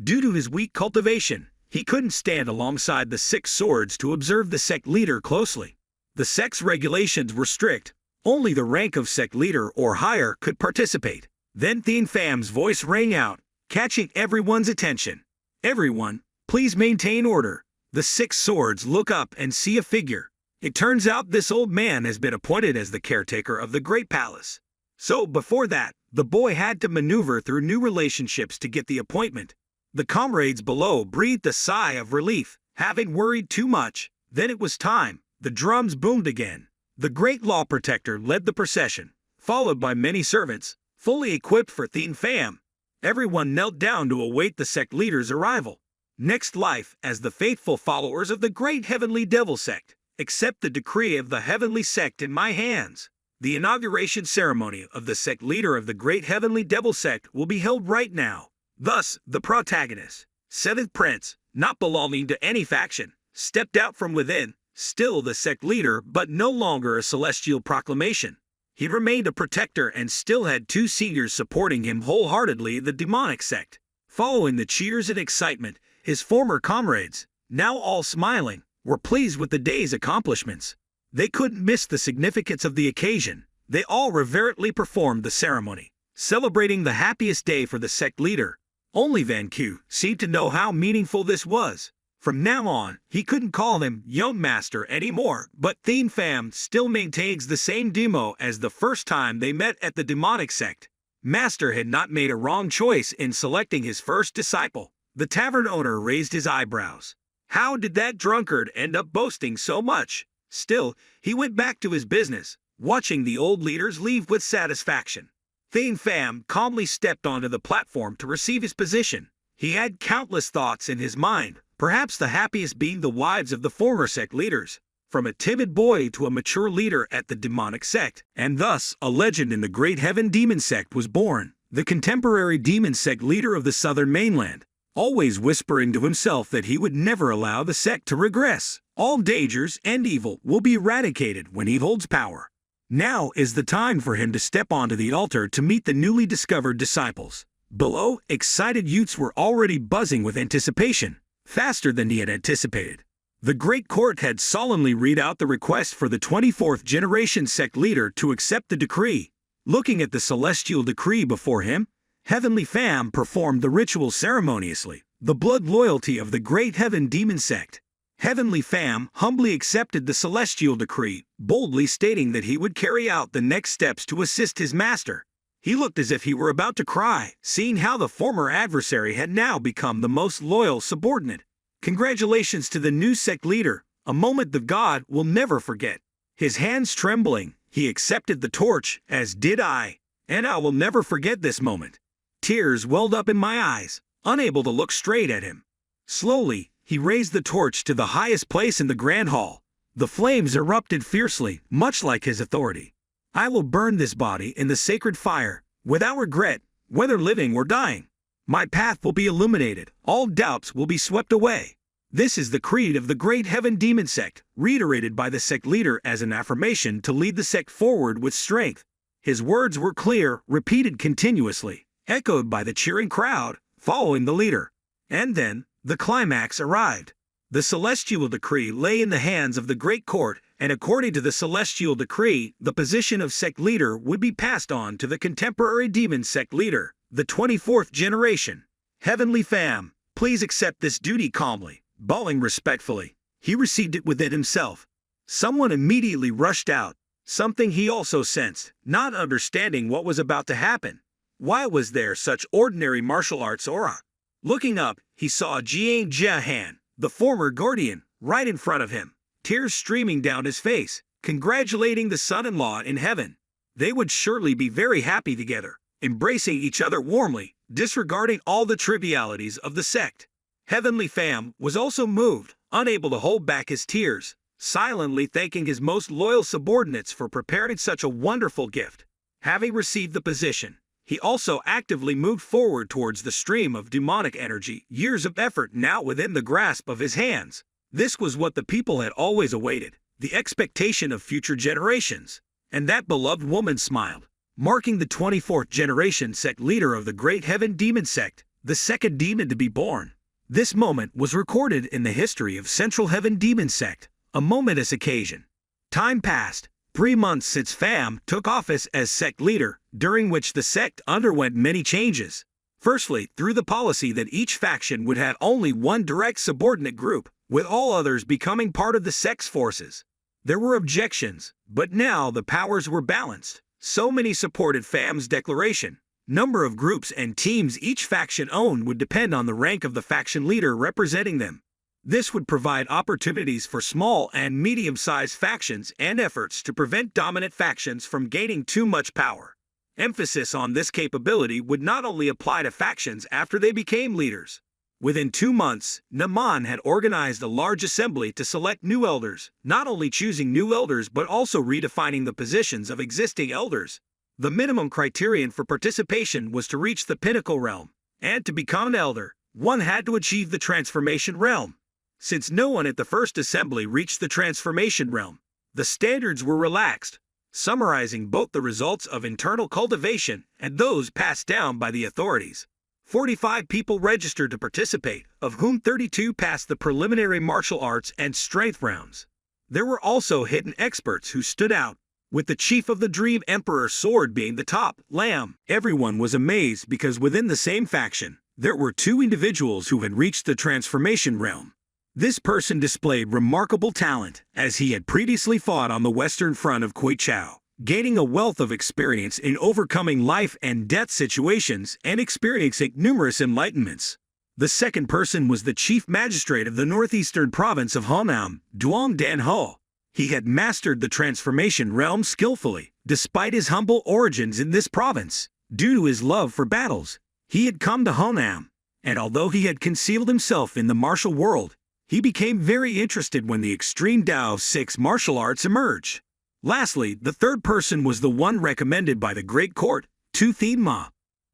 Due to his weak cultivation, he couldn't stand alongside the 6 swords to observe the sect leader closely. The sect's regulations were strict. Only the rank of sect leader or higher could participate. Then Thien Pham's voice rang out, catching everyone's attention. Everyone, please maintain order. The 6 swords look up and see a figure. It turns out this old man has been appointed as the caretaker of the great palace. So before that, the boy had to maneuver through new relationships to get the appointment. The comrades below breathed a sigh of relief, having worried too much. Then it was time. The drums boomed again. The great law protector led the procession, followed by many servants, fully equipped for Thien Pham. Everyone knelt down to await the sect leader's arrival. Next life, as the faithful followers of the great heavenly devil sect, accept the decree of the heavenly sect in my hands. The inauguration ceremony of the sect leader of the great heavenly devil sect will be held right now. Thus, the protagonist, 7th prince, not belonging to any faction, stepped out from within, still the sect leader but no longer a celestial proclamation. He remained a protector and still had 2 seniors supporting him wholeheartedly, the demonic sect. Following the cheers and excitement, his former comrades, now all smiling, were pleased with the day's accomplishments. They couldn't miss the significance of the occasion. They all reverently performed the ceremony, celebrating the happiest day for the sect leader. Only Van Q seemed to know how meaningful this was. From now on, he couldn't call him Young Master anymore, but Thien Pham still maintains the same demo as the first time they met at the demonic sect. Master had not made a wrong choice in selecting his first disciple. The tavern owner raised his eyebrows. How did that drunkard end up boasting so much? Still, he went back to his business, watching the old leaders leave with satisfaction. Thien Pham calmly stepped onto the platform to receive his position. He had countless thoughts in his mind, perhaps the happiest being the wives of the former sect leaders, from a timid boy to a mature leader at the demonic sect, and thus a legend in the great heaven demon sect was born, the contemporary demon sect leader of the southern mainland, always whispering to himself that he would never allow the sect to regress. All dangers and evil will be eradicated when he holds power. Now is the time for him to step onto the altar to meet the newly discovered disciples. Below, excited youths were already buzzing with anticipation, faster than he had anticipated. The great court had solemnly read out the request for the 24th generation sect leader to accept the decree. Looking at the celestial decree before him, Heavenly Pham performed the ritual ceremoniously, the blood loyalty of the great heaven demon sect. Heavenly Pham humbly accepted the celestial decree, boldly stating that he would carry out the next steps to assist his master. He looked as if he were about to cry, seeing how the former adversary had now become the most loyal subordinate. Congratulations to the new sect leader, a moment the god will never forget. His hands trembling, he accepted the torch, as did I, and I will never forget this moment. Tears welled up in my eyes, unable to look straight at him. Slowly, he raised the torch to the highest place in the grand hall. The flames erupted fiercely, much like his authority. I will burn this body in the sacred fire, without regret, whether living or dying. My path will be illuminated, all doubts will be swept away. This is the creed of the great heaven demon sect, reiterated by the sect leader as an affirmation to lead the sect forward with strength. His words were clear, repeated continuously, echoed by the cheering crowd, following the leader. And then, the climax arrived. The celestial decree lay in the hands of the great court, and according to the celestial decree, the position of sect leader would be passed on to the contemporary demon sect leader, the 24th generation. Heavenly Pham, please accept this duty calmly. Bowing respectfully, he received it within himself. Someone immediately rushed out, something he also sensed, not understanding what was about to happen. Why was there such ordinary martial arts aura? Looking up, he saw Jiang Jiahan, the former guardian, right in front of him, tears streaming down his face, congratulating the son-in-law in heaven. They would surely be very happy together, embracing each other warmly, disregarding all the trivialities of the sect. Heavenly Pham was also moved, unable to hold back his tears, silently thanking his most loyal subordinates for preparing such a wonderful gift. Having received the position, he also actively moved forward towards the stream of demonic energy, years of effort now within the grasp of his hands. This was what the people had always awaited, the expectation of future generations. And that beloved woman smiled, marking the 24th generation sect leader of the great heaven demon sect, the second demon to be born. This moment was recorded in the history of Central Heaven Demon Sect, a momentous occasion. Time passed, 3 months since Pham took office as sect leader, during which the sect underwent many changes. Firstly, through the policy that each faction would have only one direct subordinate group, with all others becoming part of the sect's forces. There were objections, but now the powers were balanced. So many supported Pham's declaration. Number of groups and teams each faction owned would depend on the rank of the faction leader representing them. This would provide opportunities for small and medium-sized factions and efforts to prevent dominant factions from gaining too much power. Emphasis on this capability would not only apply to factions after they became leaders. Within 2 months, Naman had organized a large assembly to select new elders, not only choosing new elders but also redefining the positions of existing elders. The minimum criterion for participation was to reach the pinnacle realm, and to become an elder, one had to achieve the transformation realm. Since no one at the first assembly reached the transformation realm, the standards were relaxed, summarizing both the results of internal cultivation and those passed down by the authorities. 45 people registered to participate, of whom 32 passed the preliminary martial arts and strength rounds. There were also hidden experts who stood out, with the chief of the Dream Emperor sword being the top, Lamb. Everyone was amazed because within the same faction, there were 2 individuals who had reached the transformation realm. This person displayed remarkable talent, as he had previously fought on the Western Front of Kwaichao, gaining a wealth of experience in overcoming life and death situations and experiencing numerous enlightenments. The second person was the chief magistrate of the northeastern province of Honam, Duong Dan Ho. He had mastered the transformation realm skillfully, despite his humble origins in this province. Due to his love for battles, he had come to Honam, and although he had concealed himself in the martial world, he became very interested when the extreme Tao 6 martial arts emerged. Lastly, the third person was the one recommended by the Great Court, Tu Thien Ma.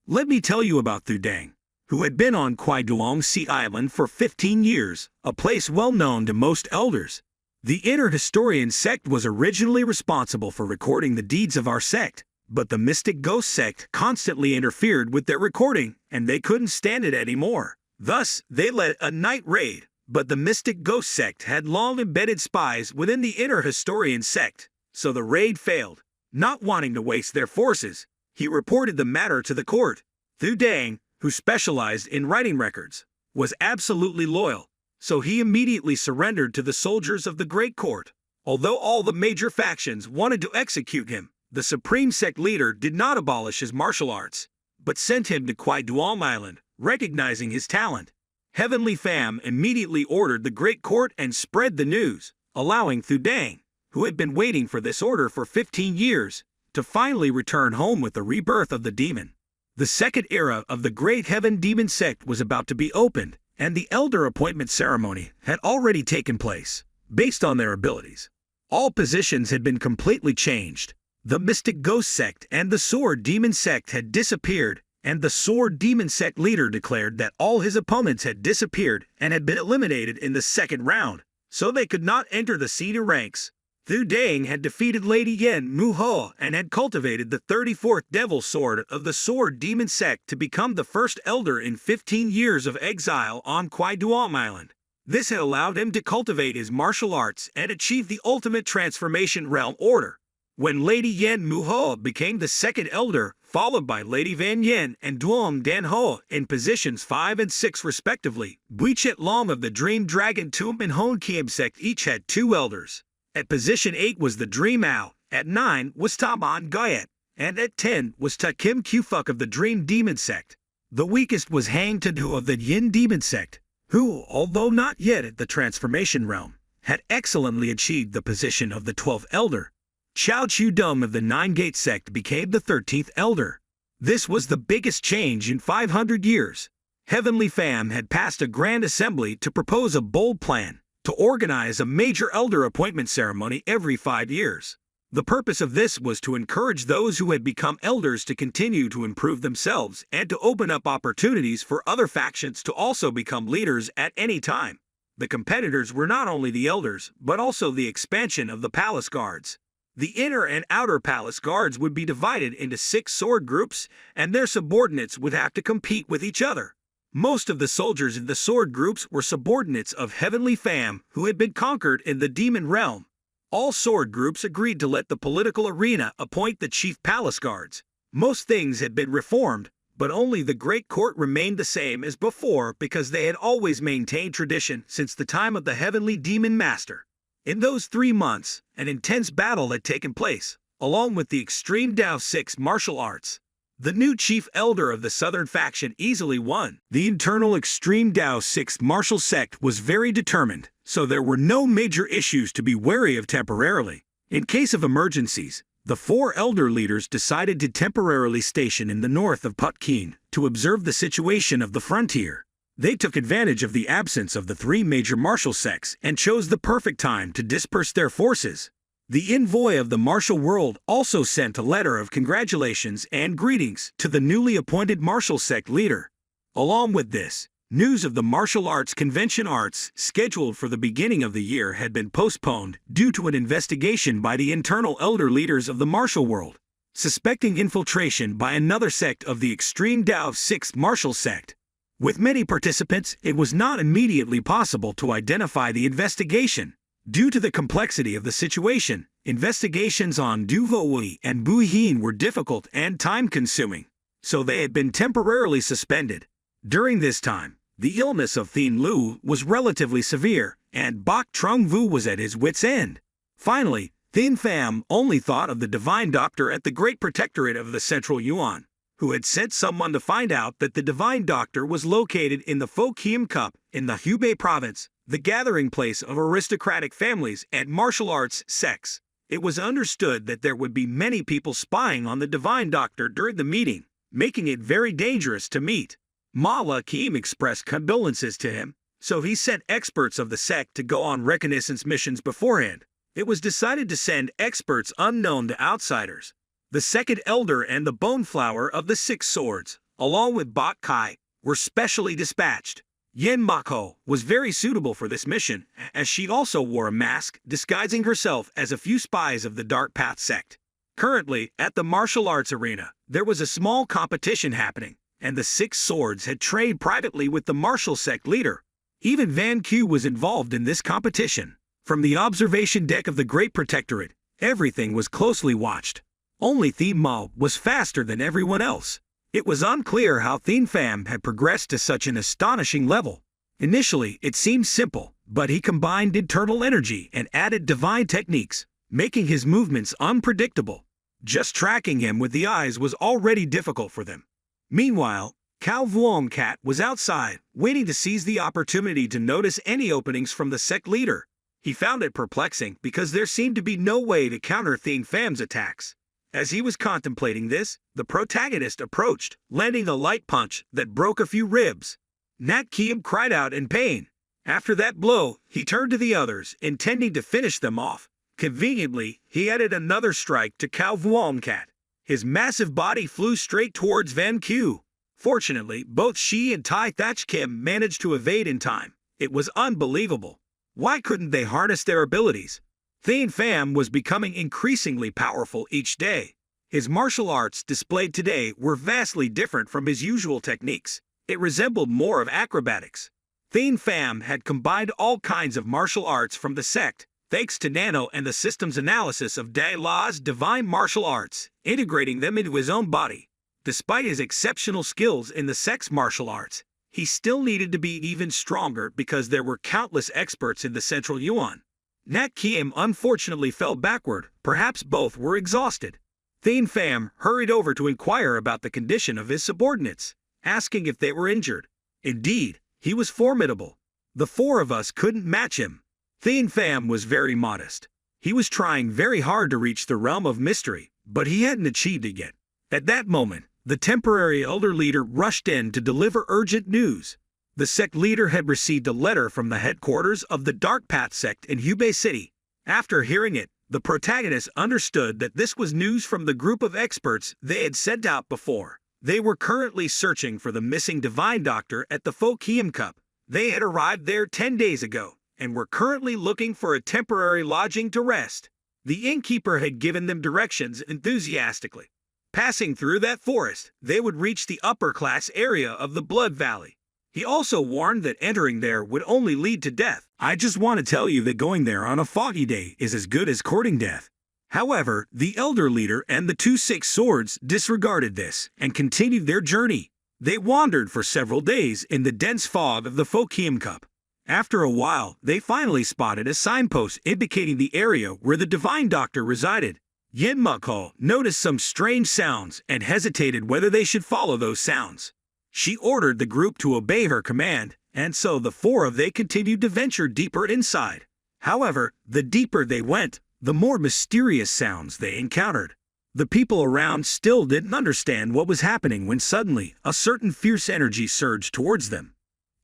Let me tell you about Thu Dang, who had been on Kwai Duong Sea Island for 15 years, a place well known to most elders. The inner historian sect was originally responsible for recording the deeds of our sect, but the mystic ghost sect constantly interfered with their recording, and they couldn't stand it anymore. Thus, they led a night raid. But the mystic ghost sect had long embedded spies within the inner historian sect, so the raid failed. Not wanting to waste their forces, he reported the matter to the court. Thu Dang, who specialized in writing records, was absolutely loyal, so he immediately surrendered to the soldiers of the Great Court. Although all the major factions wanted to execute him, the supreme sect leader did not abolish his martial arts, but sent him to Kwai Duong Island, recognizing his talent. Heavenly Pham immediately ordered the Great Court and spread the news, allowing Thu Dang, who had been waiting for this order for 15 years, to finally return home with the rebirth of the demon. The second era of the Great Heaven Demon Sect was about to be opened, and the elder appointment ceremony had already taken place, based on their abilities. All positions had been completely changed. The Mystic Ghost Sect and the Sword Demon Sect had disappeared, and the Sword Demon Sect leader declared that all his opponents had disappeared and had been eliminated in the second round, so they could not enter the senior ranks. Thu Dang had defeated Lady Yen Mu-ho and had cultivated the 34th Devil Sword of the Sword Demon Sect to become the first elder in 15 years of exile on Kwai Duong Island. This had allowed him to cultivate his martial arts and achieve the ultimate transformation realm order. When Lady Yen Mu-ho became the second elder, followed by Lady Van Yen and Duong Dan Ho in positions 5 and 6 respectively, Bui Chit Long of the Dream Dragon Tomb and Hon Kiem Sect each had 2 elders. At position 8 was the Dream Owl, at 9 was Taman Gayet, and at 10 was Ta Kim Kufuk of the Dream Demon Sect. The weakest was Hang Tadu of the Yin Demon Sect, who, although not yet at the transformation realm, had excellently achieved the position of the 12th elder. Chao Chu Dum of the Nine Gate Sect became the 13th elder. This was the biggest change in 500 years. Heavenly Pham had passed a grand assembly to propose a bold plan to organize a major elder appointment ceremony every 5 years. The purpose of this was to encourage those who had become elders to continue to improve themselves and to open up opportunities for other factions to also become leaders at any time. The competitors were not only the elders, but also the expansion of the palace guards. The inner and outer palace guards would be divided into 6 sword groups, and their subordinates would have to compete with each other. Most of the soldiers in the sword groups were subordinates of Heavenly Pham, who had been conquered in the demon realm. All sword groups agreed to let the political arena appoint the chief palace guards. Most things had been reformed, but only the Great Court remained the same as before because they had always maintained tradition since the time of the Heavenly Demon Master. In those 3 months, an intense battle had taken place, along with the extreme Tao 6 martial arts. The new chief elder of the southern faction easily won. The internal extreme Tao 6 martial sect was very determined, so there were no major issues to be wary of temporarily. In case of emergencies, the 4 elder leaders decided to temporarily station in the north of Putkin to observe the situation of the frontier. They took advantage of the absence of the 3 major martial sects and chose the perfect time to disperse their forces. The envoy of the martial world also sent a letter of congratulations and greetings to the newly appointed martial sect leader. Along with this, news of the martial arts convention arts scheduled for the beginning of the year had been postponed due to an investigation by the internal elder leaders of the martial world, suspecting infiltration by another sect of the extreme Tao 6 martial sect. With many participants, it was not immediately possible to identify the investigation. Due to the complexity of the situation, investigations on Du Vo and Bu Hin were difficult and time-consuming, so they had been temporarily suspended. During this time, The illness of Thien Lu was relatively severe, and Bok Trung-vu was at his wit's end. Finally, Thien Pham only thought of the divine doctor at the Great Protectorate of the Central Yuan, who had sent someone to find out that the divine doctor was located in the Pho Kiem Cup in the Hubei province, the gathering place of aristocratic families and martial arts sects. It was understood that there would be many people spying on the divine doctor during the meeting, making it very dangerous to meet. Ma La Kiem expressed condolences to him, so he sent experts of the sect to go on reconnaissance missions beforehand. It was decided to send experts unknown to outsiders. The second elder and the bone flower of the 6 swords, along with Bok Kai, were specially dispatched. Yen Mako was very suitable for this mission, as she also wore a mask, disguising herself as a few spies of the Dark Path sect. Currently, at the martial arts arena, there was a small competition happening, and the 6 swords had trained privately with the martial sect leader. Even Van Q was involved in this competition. From the observation deck of the Great Protectorate, everything was closely watched. Only Thien Ma was faster than everyone else. It was unclear how Thien Pham had progressed to such an astonishing level. Initially, it seemed simple, but he combined internal energy and added divine techniques, making his movements unpredictable. Just tracking him with the eyes was already difficult for them. Meanwhile, Cao Vuong Cat was outside, waiting to seize the opportunity to notice any openings from the sect leader. He found it perplexing because there seemed to be no way to counter Thien Pham's attacks. As he was contemplating this, the protagonist approached, landing a light punch that broke a few ribs. Nat Kiem cried out in pain. After that blow, he turned to the others, intending to finish them off. Conveniently, he added another strike to Cao Vuong Cat. His massive body flew straight towards Van Q. Fortunately, both she and Tai Thatch Kim managed to evade in time. It was unbelievable. Why couldn't they harness their abilities? Thien Pham was becoming increasingly powerful each day. His martial arts displayed today were vastly different from his usual techniques. It resembled more of acrobatics. Thien Pham had combined all kinds of martial arts from the sect, thanks to NANO and the system's analysis of De La's divine martial arts, integrating them into his own body. Despite his exceptional skills in the sect's martial arts, he still needed to be even stronger because there were countless experts in the Central Yuan. Nat Kiem unfortunately fell backward, perhaps both were exhausted. Thien Pham hurried over to inquire about the condition of his subordinates, asking if they were injured. Indeed, he was formidable. The 4 of us couldn't match him. Thien Pham was very modest. He was trying very hard to reach the realm of mystery, but he hadn't achieved it yet. At that moment, the temporary elder leader rushed in to deliver urgent news. The sect leader had received a letter from the headquarters of the Dark Path sect in Hubei City. After hearing it, the protagonist understood that this was news from the group of experts they had sent out before. They were currently searching for the missing divine doctor at the Pho Kiem Cup. They had arrived there 10 days ago, and were currently looking for a temporary lodging to rest. The innkeeper had given them directions enthusiastically. Passing through that forest, they would reach the upper-class area of the Blood Valley. He also warned that entering there would only lead to death. I just want to tell you that going there on a foggy day is as good as courting death. However, the elder leader and the 2 6 swords disregarded this and continued their journey. They wandered for several days in the dense fog of the Pho Kiem Cup. After a while, they finally spotted a signpost indicating the area where the divine doctor resided. Yen Mako noticed some strange sounds and hesitated whether they should follow those sounds. She ordered the group to obey her command, and so the 4 of they continued to venture deeper inside. However, the deeper they went, the more mysterious sounds they encountered. The people around still didn't understand what was happening when suddenly a certain fierce energy surged towards them.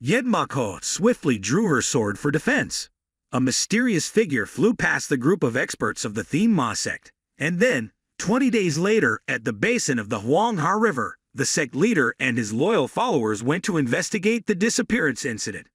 Yen Mako swiftly drew her sword for defense. A mysterious figure flew past the group of experts of the Thien Ma sect, and then, 20 days later, at the basin of the Huang Ha River, the sect leader and his loyal followers went to investigate the disappearance incident.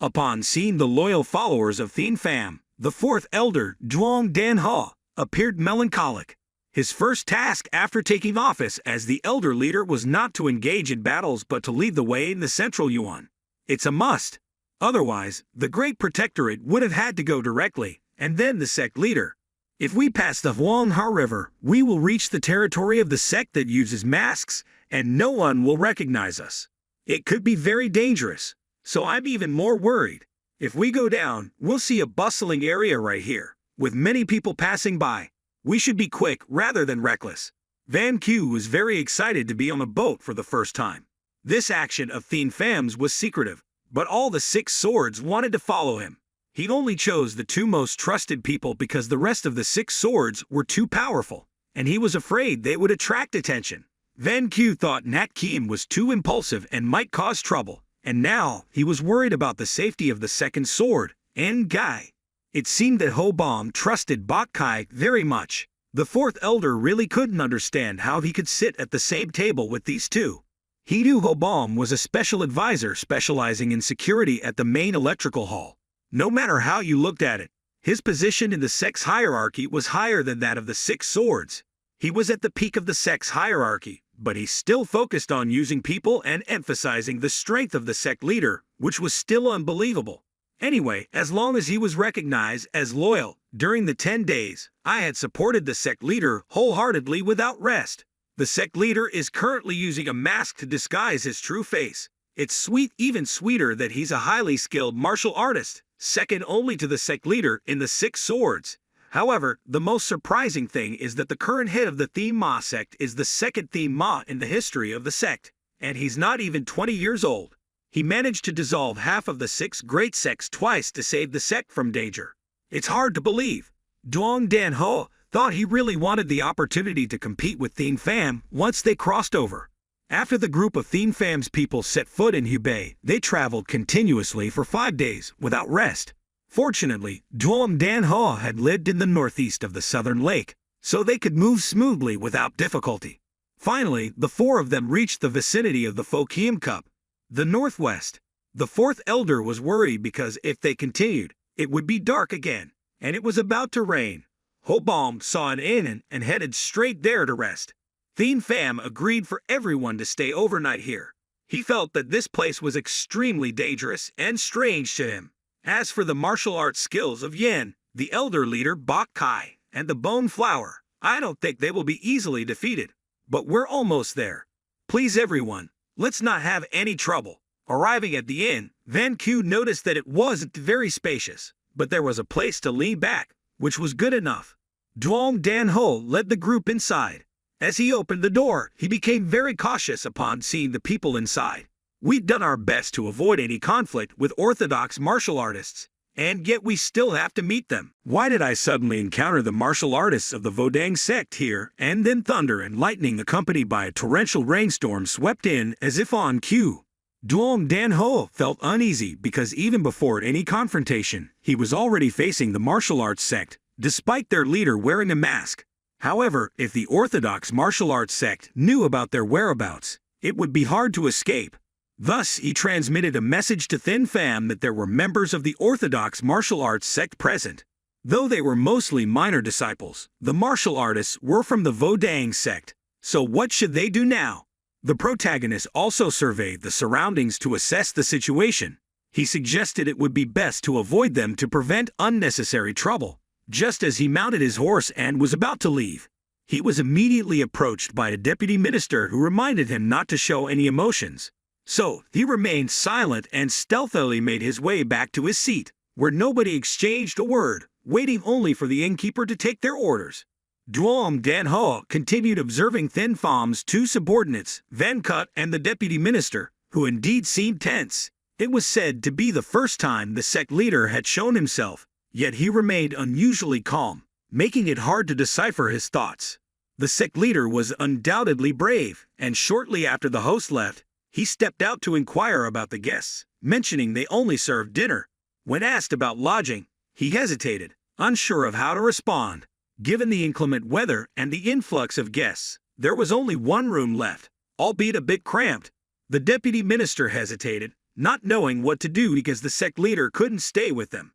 Upon seeing the loyal followers of Thien Pham, the 4th elder, Duong Dan He, appeared melancholic. His first task after taking office as the elder leader was not to engage in battles but to lead the way in the Central Yuan. It's a must. Otherwise, the Great Protectorate would have had to go directly, and then the sect leader. If we pass the Huang Ha River, we will reach the territory of the sect that uses masks, and no one will recognize us. It could be very dangerous. So I'm even more worried. If we go down, we'll see a bustling area right here, with many people passing by. We should be quick rather than reckless. Van Q was very excited to be on a boat for the first time. This action of Thien Phams was secretive, but all the 6 swords wanted to follow him. He only chose the 2 most trusted people because the rest of the 6 swords were too powerful, and he was afraid they would attract attention. Van Q thought Nat Kiem was too impulsive and might cause trouble, and now he was worried about the safety of the 2nd sword, N Gai. It seemed that Ho Bom trusted Bok Kai very much. The 4th elder really couldn't understand how he could sit at the same table with these 2. He knew Ho Bom was a special advisor specializing in security at the main electrical hall. No matter how you looked at it, his position in the sex hierarchy was higher than that of the 6 swords. He was at the peak of the sex hierarchy, but he still focused on using people and emphasizing the strength of the sect leader, which was still unbelievable. Anyway, as long as he was recognized as loyal, during the 10 days, I had supported the sect leader wholeheartedly without rest. The sect leader is currently using a mask to disguise his true face. It's sweet, even sweeter that he's a highly skilled martial artist, second only to the sect leader in the 6 swords. However, the most surprising thing is that the current head of the Thien Ma sect is the 2nd Thien Ma in the history of the sect, and he's not even 20 years old. He managed to dissolve half of the 6 great sects twice to save the sect from danger. It's hard to believe. Duong Dan Ho thought he really wanted the opportunity to compete with Thien Pham once they crossed over. After the group of Thien Pham's people set foot in Hubei, they traveled continuously for 5 days without rest. Fortunately, Duong Dan Ho had lived in the northeast of the southern lake, so they could move smoothly without difficulty. Finally, the 4 of them reached the vicinity of the Pho Kiem Cup, the northwest. The 4th elder was worried because if they continued, it would be dark again, and it was about to rain. Ho Bom saw an inn and headed straight there to rest. Thien Pham agreed for everyone to stay overnight here. He felt that this place was extremely dangerous and strange to him. As for the martial arts skills of Yen, the elder leader Bok Kai, and the Bone Flower, I don't think they will be easily defeated. But we're almost there. Please everyone, let's not have any trouble. Arriving at the inn, Van Q noticed that it wasn't very spacious, but there was a place to lean back, which was good enough. Duong Dan Ho led the group inside. As he opened the door, he became very cautious upon seeing the people inside. We've done our best to avoid any conflict with orthodox martial artists, and yet we still have to meet them. Why did I suddenly encounter the martial artists of the Vodang sect here, and then thunder and lightning accompanied by a torrential rainstorm swept in as if on cue? Duong Dan Ho felt uneasy because even before any confrontation, he was already facing the martial arts sect, despite their leader wearing a mask. However, if the orthodox martial arts sect knew about their whereabouts, it would be hard to escape. Thus, he transmitted a message to Thien Pham that there were members of the orthodox martial arts sect present. Though they were mostly minor disciples, the martial artists were from the Vodang sect. So what should they do now? The protagonist also surveyed the surroundings to assess the situation. He suggested it would be best to avoid them to prevent unnecessary trouble. Just as he mounted his horse and was about to leave, he was immediately approached by a deputy minister who reminded him not to show any emotions. So, he remained silent and stealthily made his way back to his seat, where nobody exchanged a word, waiting only for the innkeeper to take their orders. Duong Dan Ho continued observing Thien Pham's 2 subordinates, Van Kut and the deputy minister, who indeed seemed tense. It was said to be the first time the sect leader had shown himself, yet he remained unusually calm, making it hard to decipher his thoughts. The sect leader was undoubtedly brave, and shortly after the host left, he stepped out to inquire about the guests, mentioning they only served dinner. When asked about lodging, he hesitated, unsure of how to respond. Given the inclement weather and the influx of guests, there was only 1 room left, albeit a bit cramped. The deputy minister hesitated, not knowing what to do because the sect leader couldn't stay with them.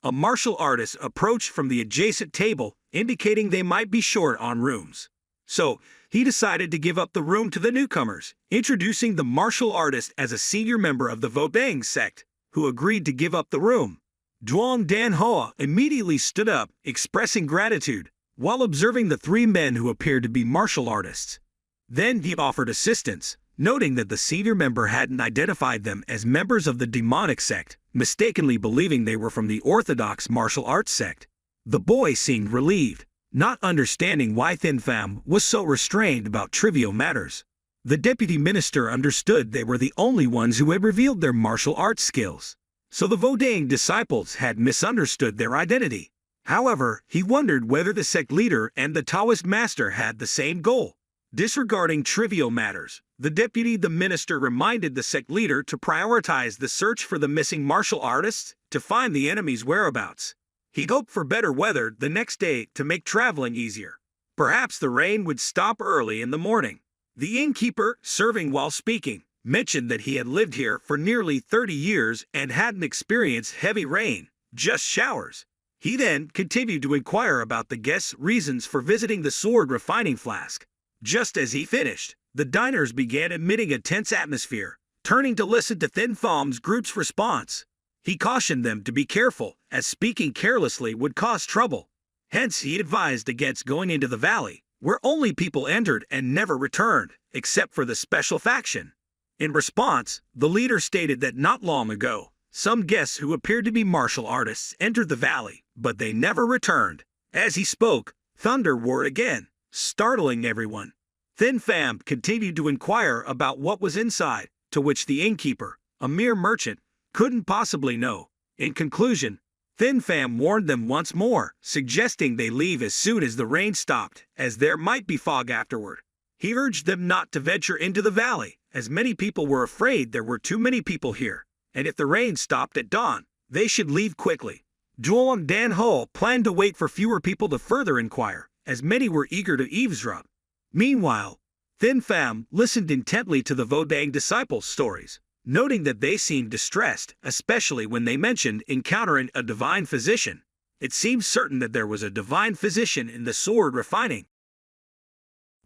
A martial artist approached from the adjacent table, indicating they might be short on rooms. So, he decided to give up the room to the newcomers, introducing the martial artist as a senior member of the Vodang sect, who agreed to give up the room. Duong Dan Ho immediately stood up, expressing gratitude, while observing the 3 men who appeared to be martial artists. Then he offered assistance, noting that the senior member hadn't identified them as members of the demonic sect, mistakenly believing they were from the orthodox martial arts sect. The boy seemed relieved, not understanding why Thin Pham was so restrained about trivial matters. The deputy minister understood they were the only ones who had revealed their martial arts skills, so the Vodang disciples had misunderstood their identity. However, he wondered whether the sect leader and the Taoist master had the same goal. Disregarding trivial matters, the minister reminded the sect leader to prioritize the search for the missing martial artists to find the enemy's whereabouts. He hoped for better weather the next day to make traveling easier. Perhaps the rain would stop early in the morning. The innkeeper, serving while speaking, mentioned that he had lived here for nearly 30 years and hadn't experienced heavy rain, just showers. He then continued to inquire about the guests' reasons for visiting the sword refining flask. Just as he finished, the diners began emitting a tense atmosphere, turning to listen to Thin Pham's group's response. He cautioned them to be careful, as speaking carelessly would cause trouble. Hence, he advised against going into the valley, where only people entered and never returned, except for the special faction. In response, the leader stated that not long ago, some guests who appeared to be martial artists entered the valley, but they never returned. As he spoke, thunder roared again, startling everyone. Thin Pham continued to inquire about what was inside, to which the innkeeper, a mere merchant, couldn't possibly know. In conclusion, Thin Pham warned them once more, suggesting they leave as soon as the rain stopped, as there might be fog afterward. He urged them not to venture into the valley, as many people were afraid there were too many people here, and if the rain stopped at dawn, they should leave quickly. Duong Dan Ho planned to wait for fewer people to further inquire, as many were eager to eavesdrop. Meanwhile, Thin Pham listened intently to the Vodang disciples' stories, noting that they seemed distressed, especially when they mentioned encountering a divine physician. It seemed certain that there was a divine physician in the sword refining.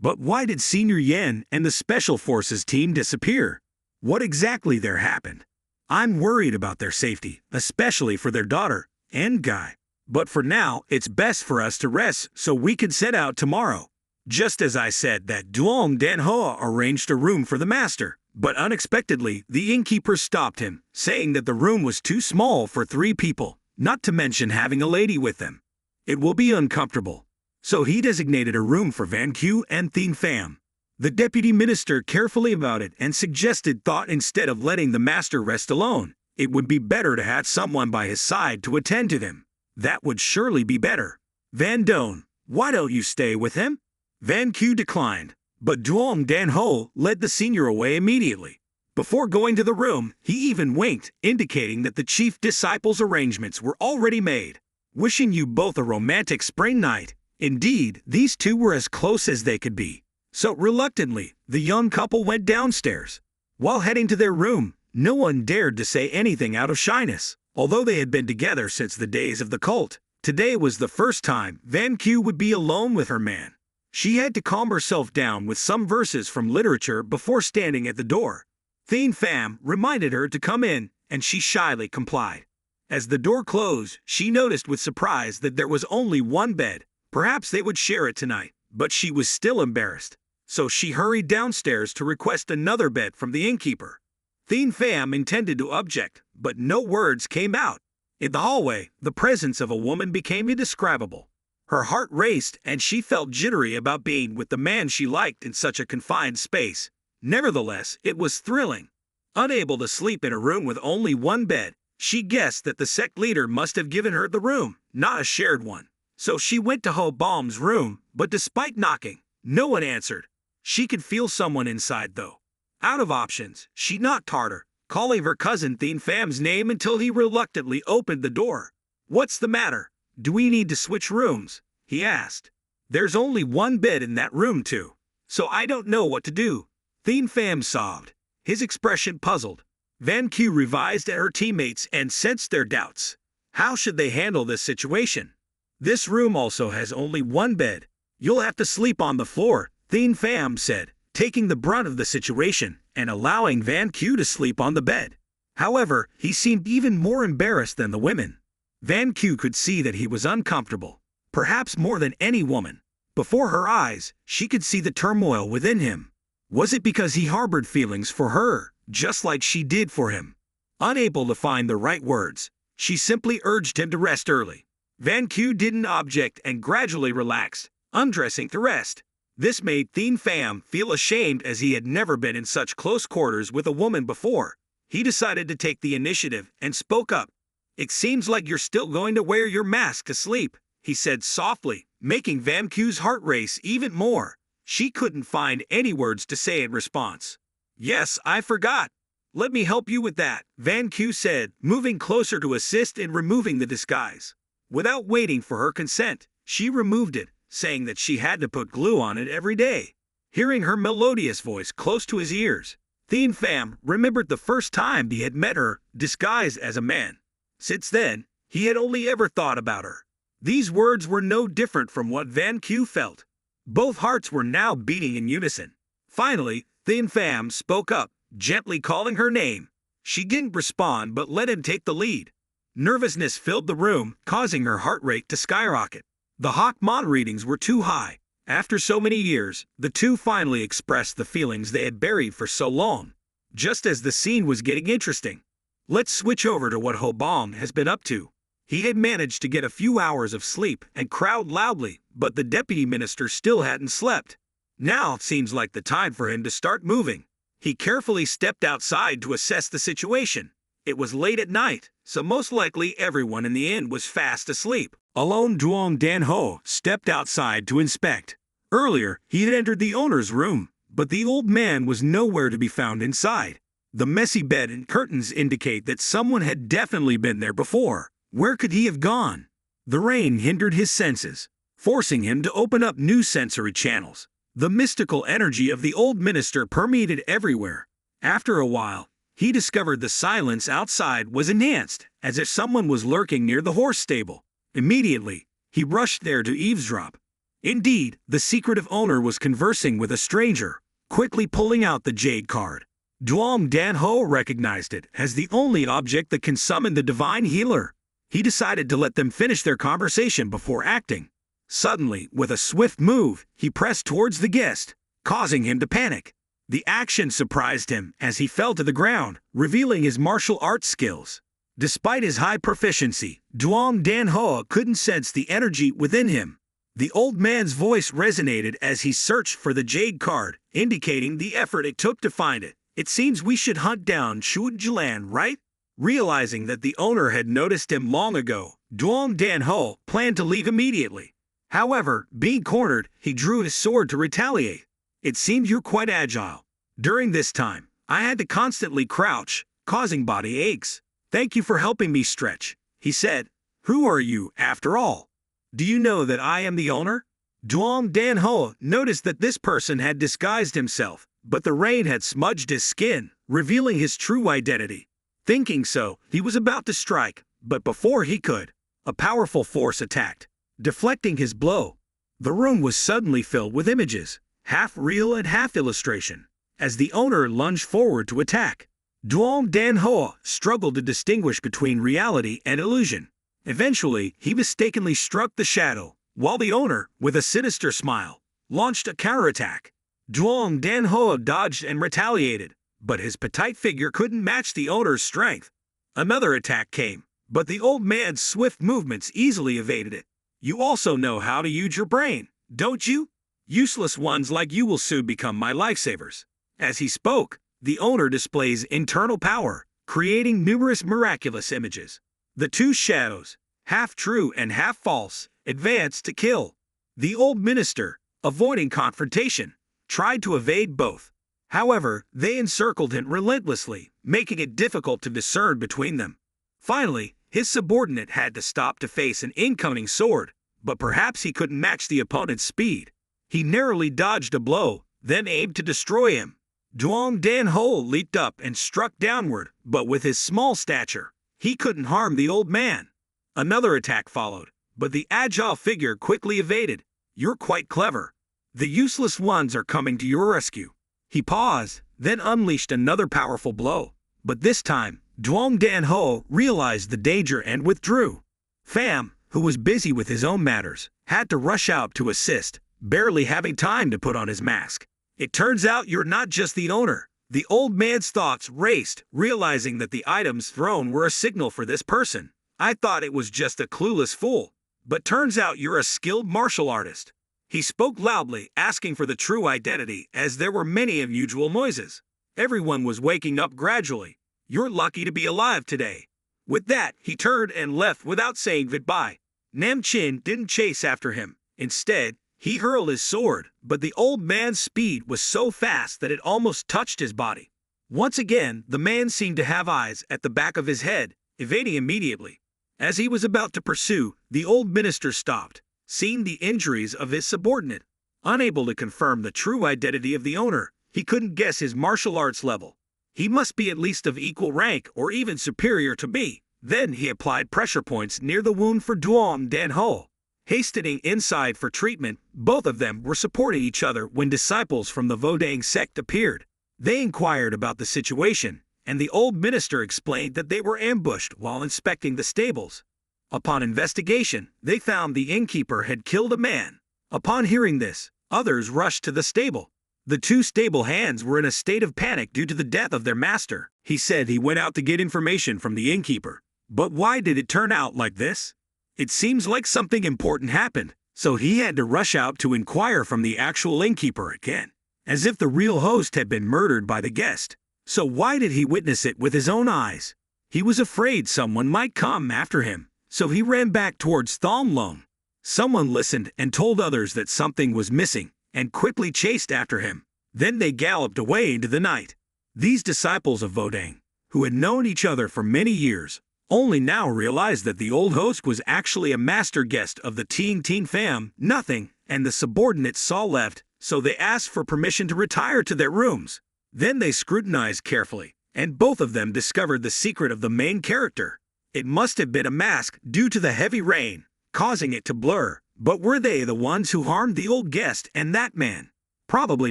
But why did Senior Yen and the Special Forces team disappear? What exactly there happened? I'm worried about their safety, especially for their daughter and Guy. But for now, it's best for us to rest so we can set out tomorrow. Just as I said that Duong Dan Hoa arranged a room for the master, but unexpectedly the innkeeper stopped him, saying that the room was too small for 3 people, not to mention having a lady with them. It will be uncomfortable. So he designated a room for Van Q and Thin Pham. The deputy minister carefully about it and suggested thought instead of letting the master rest alone. It would be better to have someone by his side to attend to them. That would surely be better. Van Doan, why don't you stay with him? Van Q declined, but Duong Dan Ho led the senior away immediately. Before going to the room, he even winked, indicating that the chief disciple's arrangements were already made. Wishing you both a romantic spring night. Indeed, these two were as close as they could be. So reluctantly, the young couple went downstairs. While heading to their room, no one dared to say anything out of shyness. Although they had been together since the days of the cult, today was the first time Van Q would be alone with her man. She had to calm herself down with some verses from literature before standing at the door. Thin Pham reminded her to come in, and she shyly complied. As the door closed, she noticed with surprise that there was only one bed. Perhaps they would share it tonight, but she was still embarrassed. So she hurried downstairs to request another bed from the innkeeper. Thin Pham intended to object, but no words came out. In the hallway, the presence of a woman became indescribable. Her heart raced and she felt jittery about being with the man she liked in such a confined space. Nevertheless, it was thrilling. Unable to sleep in a room with only one bed, she guessed that the sect leader must have given her the room, not a shared one. So she went to Ho Baum's room, but despite knocking, no one answered. She could feel someone inside though. Out of options, she knocked harder, calling her cousin Thin Pham's name until he reluctantly opened the door. "What's the matter? Do we need to switch rooms?" he asked. "There's only one bed in that room too, so I don't know what to do." Thin Pham sobbed, his expression puzzled. Van Q revised at her teammates and sensed their doubts. How should they handle this situation? "This room also has only one bed. You'll have to sleep on the floor," Thin Pham said, taking the brunt of the situation and allowing Van Q to sleep on the bed. However, he seemed even more embarrassed than the women. Van Q could see that he was uncomfortable, perhaps more than any woman. Before her eyes, she could see the turmoil within him. Was it because he harbored feelings for her, just like she did for him? Unable to find the right words, she simply urged him to rest early. Van Q didn't object and gradually relaxed, undressing to rest. This made Thien Pham feel ashamed as he had never been in such close quarters with a woman before. He decided to take the initiative and spoke up. "It seems like you're still going to wear your mask to sleep," he said softly, making Van Q's heart race even more. She couldn't find any words to say in response. "Yes, I forgot. Let me help you with that," Van Q said, moving closer to assist in removing the disguise. Without waiting for her consent, she removed it, saying that she had to put glue on it every day. Hearing her melodious voice close to his ears, Thien Pham remembered the first time he had met her, disguised as a man. Since then, he had only ever thought about her. These words were no different from what Van Q felt. Both hearts were now beating in unison. Finally, Thien Pham spoke up, gently calling her name. She didn't respond but let him take the lead. Nervousness filled the room, causing her heart rate to skyrocket. The Hawkmon readings were too high. After so many years, the two finally expressed the feelings they had buried for so long. Just as the scene was getting interesting, let's switch over to what Ho Bong has been up to. He had managed to get a few hours of sleep and crowed loudly, but the deputy minister still hadn't slept. Now seems like the time for him to start moving. He carefully stepped outside to assess the situation. It was late at night, so most likely everyone in the inn was fast asleep. Alone, Duong Dan Ho stepped outside to inspect. Earlier, he had entered the owner's room, but the old man was nowhere to be found inside. The messy bed and curtains indicate that someone had definitely been there before. Where could he have gone? The rain hindered his senses, forcing him to open up new sensory channels. The mystical energy of the old minister permeated everywhere. After a while, he discovered the silence outside was enhanced, as if someone was lurking near the horse stable. Immediately, he rushed there to eavesdrop. Indeed, the secretive owner was conversing with a stranger, quickly pulling out the jade card. Duong Dan Ho recognized it as the only object that can summon the divine healer. He decided to let them finish their conversation before acting. Suddenly, with a swift move, he pressed towards the guest, causing him to panic. The action surprised him as he fell to the ground, revealing his martial arts skills. Despite his high proficiency, Duong Dan Ho couldn't sense the energy within him. The old man's voice resonated as he searched for the jade card, indicating the effort it took to find it. "It seems we should hunt down Shu Jilan, right?" Realizing that the owner had noticed him long ago, Duong Dan Ho planned to leave immediately. However, being cornered, he drew his sword to retaliate. "It seems you're quite agile. During this time, I had to constantly crouch, causing body aches. Thank you for helping me stretch," he said. "Who are you, after all? Do you know that I am the owner?" Duong Dan Ho noticed that this person had disguised himself, but the rain had smudged his skin, revealing his true identity. Thinking so, he was about to strike, but before he could, a powerful force attacked, deflecting his blow. The room was suddenly filled with images, half real and half illustration. As the owner lunged forward to attack, Duong Dan Ho struggled to distinguish between reality and illusion. Eventually, he mistakenly struck the shadow, while the owner, with a sinister smile, launched a counterattack. Duong Dan Ho dodged and retaliated, but his petite figure couldn't match the owner's strength. Another attack came, but the old man's swift movements easily evaded it. "You also know how to use your brain, don't you? Useless ones like you will soon become my lifesavers." As he spoke, the owner displays internal power, creating numerous miraculous images. The two shadows, half true and half false, advanced to kill. The old minister, avoiding confrontation, tried to evade both. However, they encircled him relentlessly, making it difficult to discern between them. Finally, his subordinate had to stop to face an incoming sword, but perhaps he couldn't match the opponent's speed. He narrowly dodged a blow, then aimed to destroy him. Duong Dan Ho leaped up and struck downward, but with his small stature, he couldn't harm the old man. Another attack followed, but the agile figure quickly evaded. "You're quite clever. The useless ones are coming to your rescue." He paused, then unleashed another powerful blow, but this time, Duong Dan Ho realized the danger and withdrew. Pham, who was busy with his own matters, had to rush out to assist, barely having time to put on his mask. It turns out you're not just the owner. The old man's thoughts raced, realizing that the items thrown were a signal for this person. I thought it was just a clueless fool, but turns out you're a skilled martial artist. He spoke loudly, asking for the true identity, as there were many unusual noises. Everyone was waking up gradually. You're lucky to be alive today. With that, he turned and left without saying goodbye. Nam Chin didn't chase after him. Instead, he hurled his sword, but the old man's speed was so fast that it almost touched his body. Once again, the man seemed to have eyes at the back of his head, evading immediately. As he was about to pursue, the old minister stopped, seeing the injuries of his subordinate. Unable to confirm the true identity of the owner, he couldn't guess his martial arts level. He must be at least of equal rank or even superior to me. Then he applied pressure points near the wound for Duong Dan Ho. Hastening inside for treatment, both of them were supporting each other when disciples from the Vodang sect appeared. They inquired about the situation, and the old minister explained that they were ambushed while inspecting the stables. Upon investigation, they found the innkeeper had killed a man. Upon hearing this, others rushed to the stable. The two stable hands were in a state of panic due to the death of their master. He said he went out to get information from the innkeeper. But why did it turn out like this? It seems like something important happened, so he had to rush out to inquire from the actual innkeeper again, as if the real host had been murdered by the guest. So why did he witness it with his own eyes? He was afraid someone might come after him, so he ran back towards Thonglong. Someone listened and told others that something was missing, and quickly chased after him. Then they galloped away into the night. These disciples of Vodang, who had known each other for many years, only now realized that the old host was actually a master guest of the Ting Ting fam, nothing, and the subordinates saw left, so they asked for permission to retire to their rooms. Then they scrutinized carefully, and both of them discovered the secret of the main character. It must have been a mask due to the heavy rain, causing it to blur. But were they the ones who harmed the old guest and that man? Probably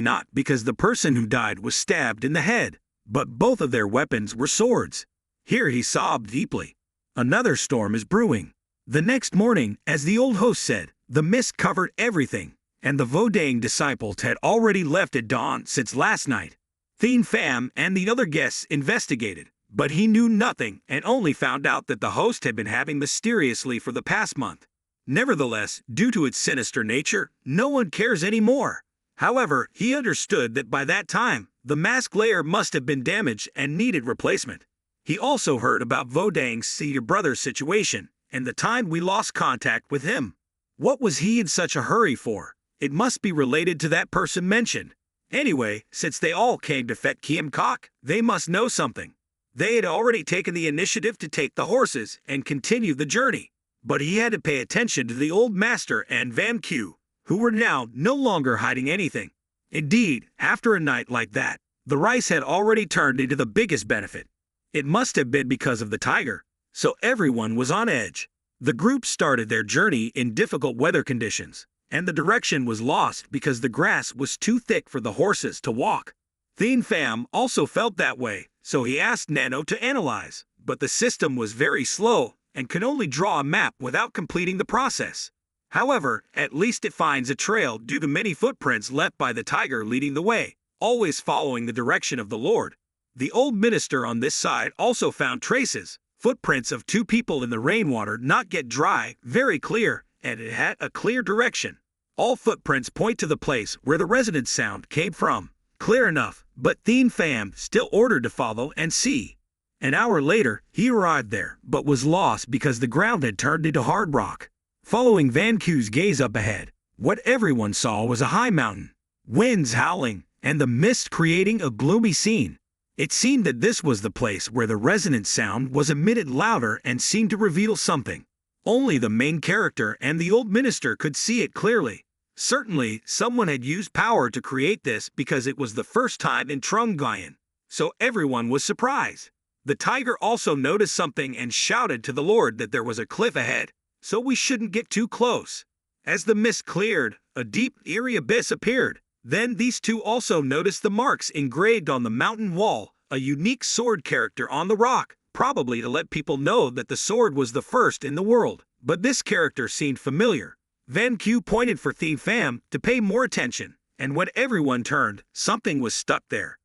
not, because the person who died was stabbed in the head, but both of their weapons were swords. Here he sobbed deeply. Another storm is brewing. The next morning, as the old host said, the mist covered everything, and the Vodang disciples had already left at dawn since last night. Thien Pham and the other guests investigated, but he knew nothing and only found out that the host had been having mysteriously for the past month. Nevertheless, due to its sinister nature, no one cares anymore. However, he understood that by that time, the mask layer must have been damaged and needed replacement. He also heard about Vodang's senior brother's situation, and the time we lost contact with him. What was he in such a hurry for? It must be related to that person mentioned. Anyway, since they all came to Phet Kiem Kok, they must know something. They had already taken the initiative to take the horses and continue the journey. But he had to pay attention to the old master and Van Q, who were now no longer hiding anything. Indeed, after a night like that, the rice had already turned into the biggest benefit. It must have been because of the tiger, so everyone was on edge. The group started their journey in difficult weather conditions, and the direction was lost because the grass was too thick for the horses to walk. Thien Pham also felt that way, so he asked NANO to analyze, but the system was very slow and could only draw a map without completing the process. However, at least it finds a trail due to many footprints left by the tiger leading the way, always following the direction of the Lord. The old minister on this side also found traces, footprints of two people in the rainwater not get dry, very clear, and it had a clear direction. All footprints point to the place where the resonance sound came from. Clear enough, but Thien Pham still ordered to follow and see. An hour later, he arrived there, but was lost because the ground had turned into hard rock. Following Van Q's gaze up ahead, what everyone saw was a high mountain, winds howling, and the mist creating a gloomy scene. It seemed that this was the place where the resonant sound was emitted louder and seemed to reveal something. Only the main character and the old minister could see it clearly. Certainly, someone had used power to create this because it was the first time in Trunggayan, so everyone was surprised. The tiger also noticed something and shouted to the Lord that there was a cliff ahead, so we shouldn't get too close. As the mist cleared, a deep, eerie abyss appeared. Then these two also noticed the marks engraved on the mountain wall, a unique sword character on the rock, probably to let people know that the sword was the first in the world. But this character seemed familiar. Van Q pointed for Thien Pham to pay more attention, and when everyone turned, something was stuck there.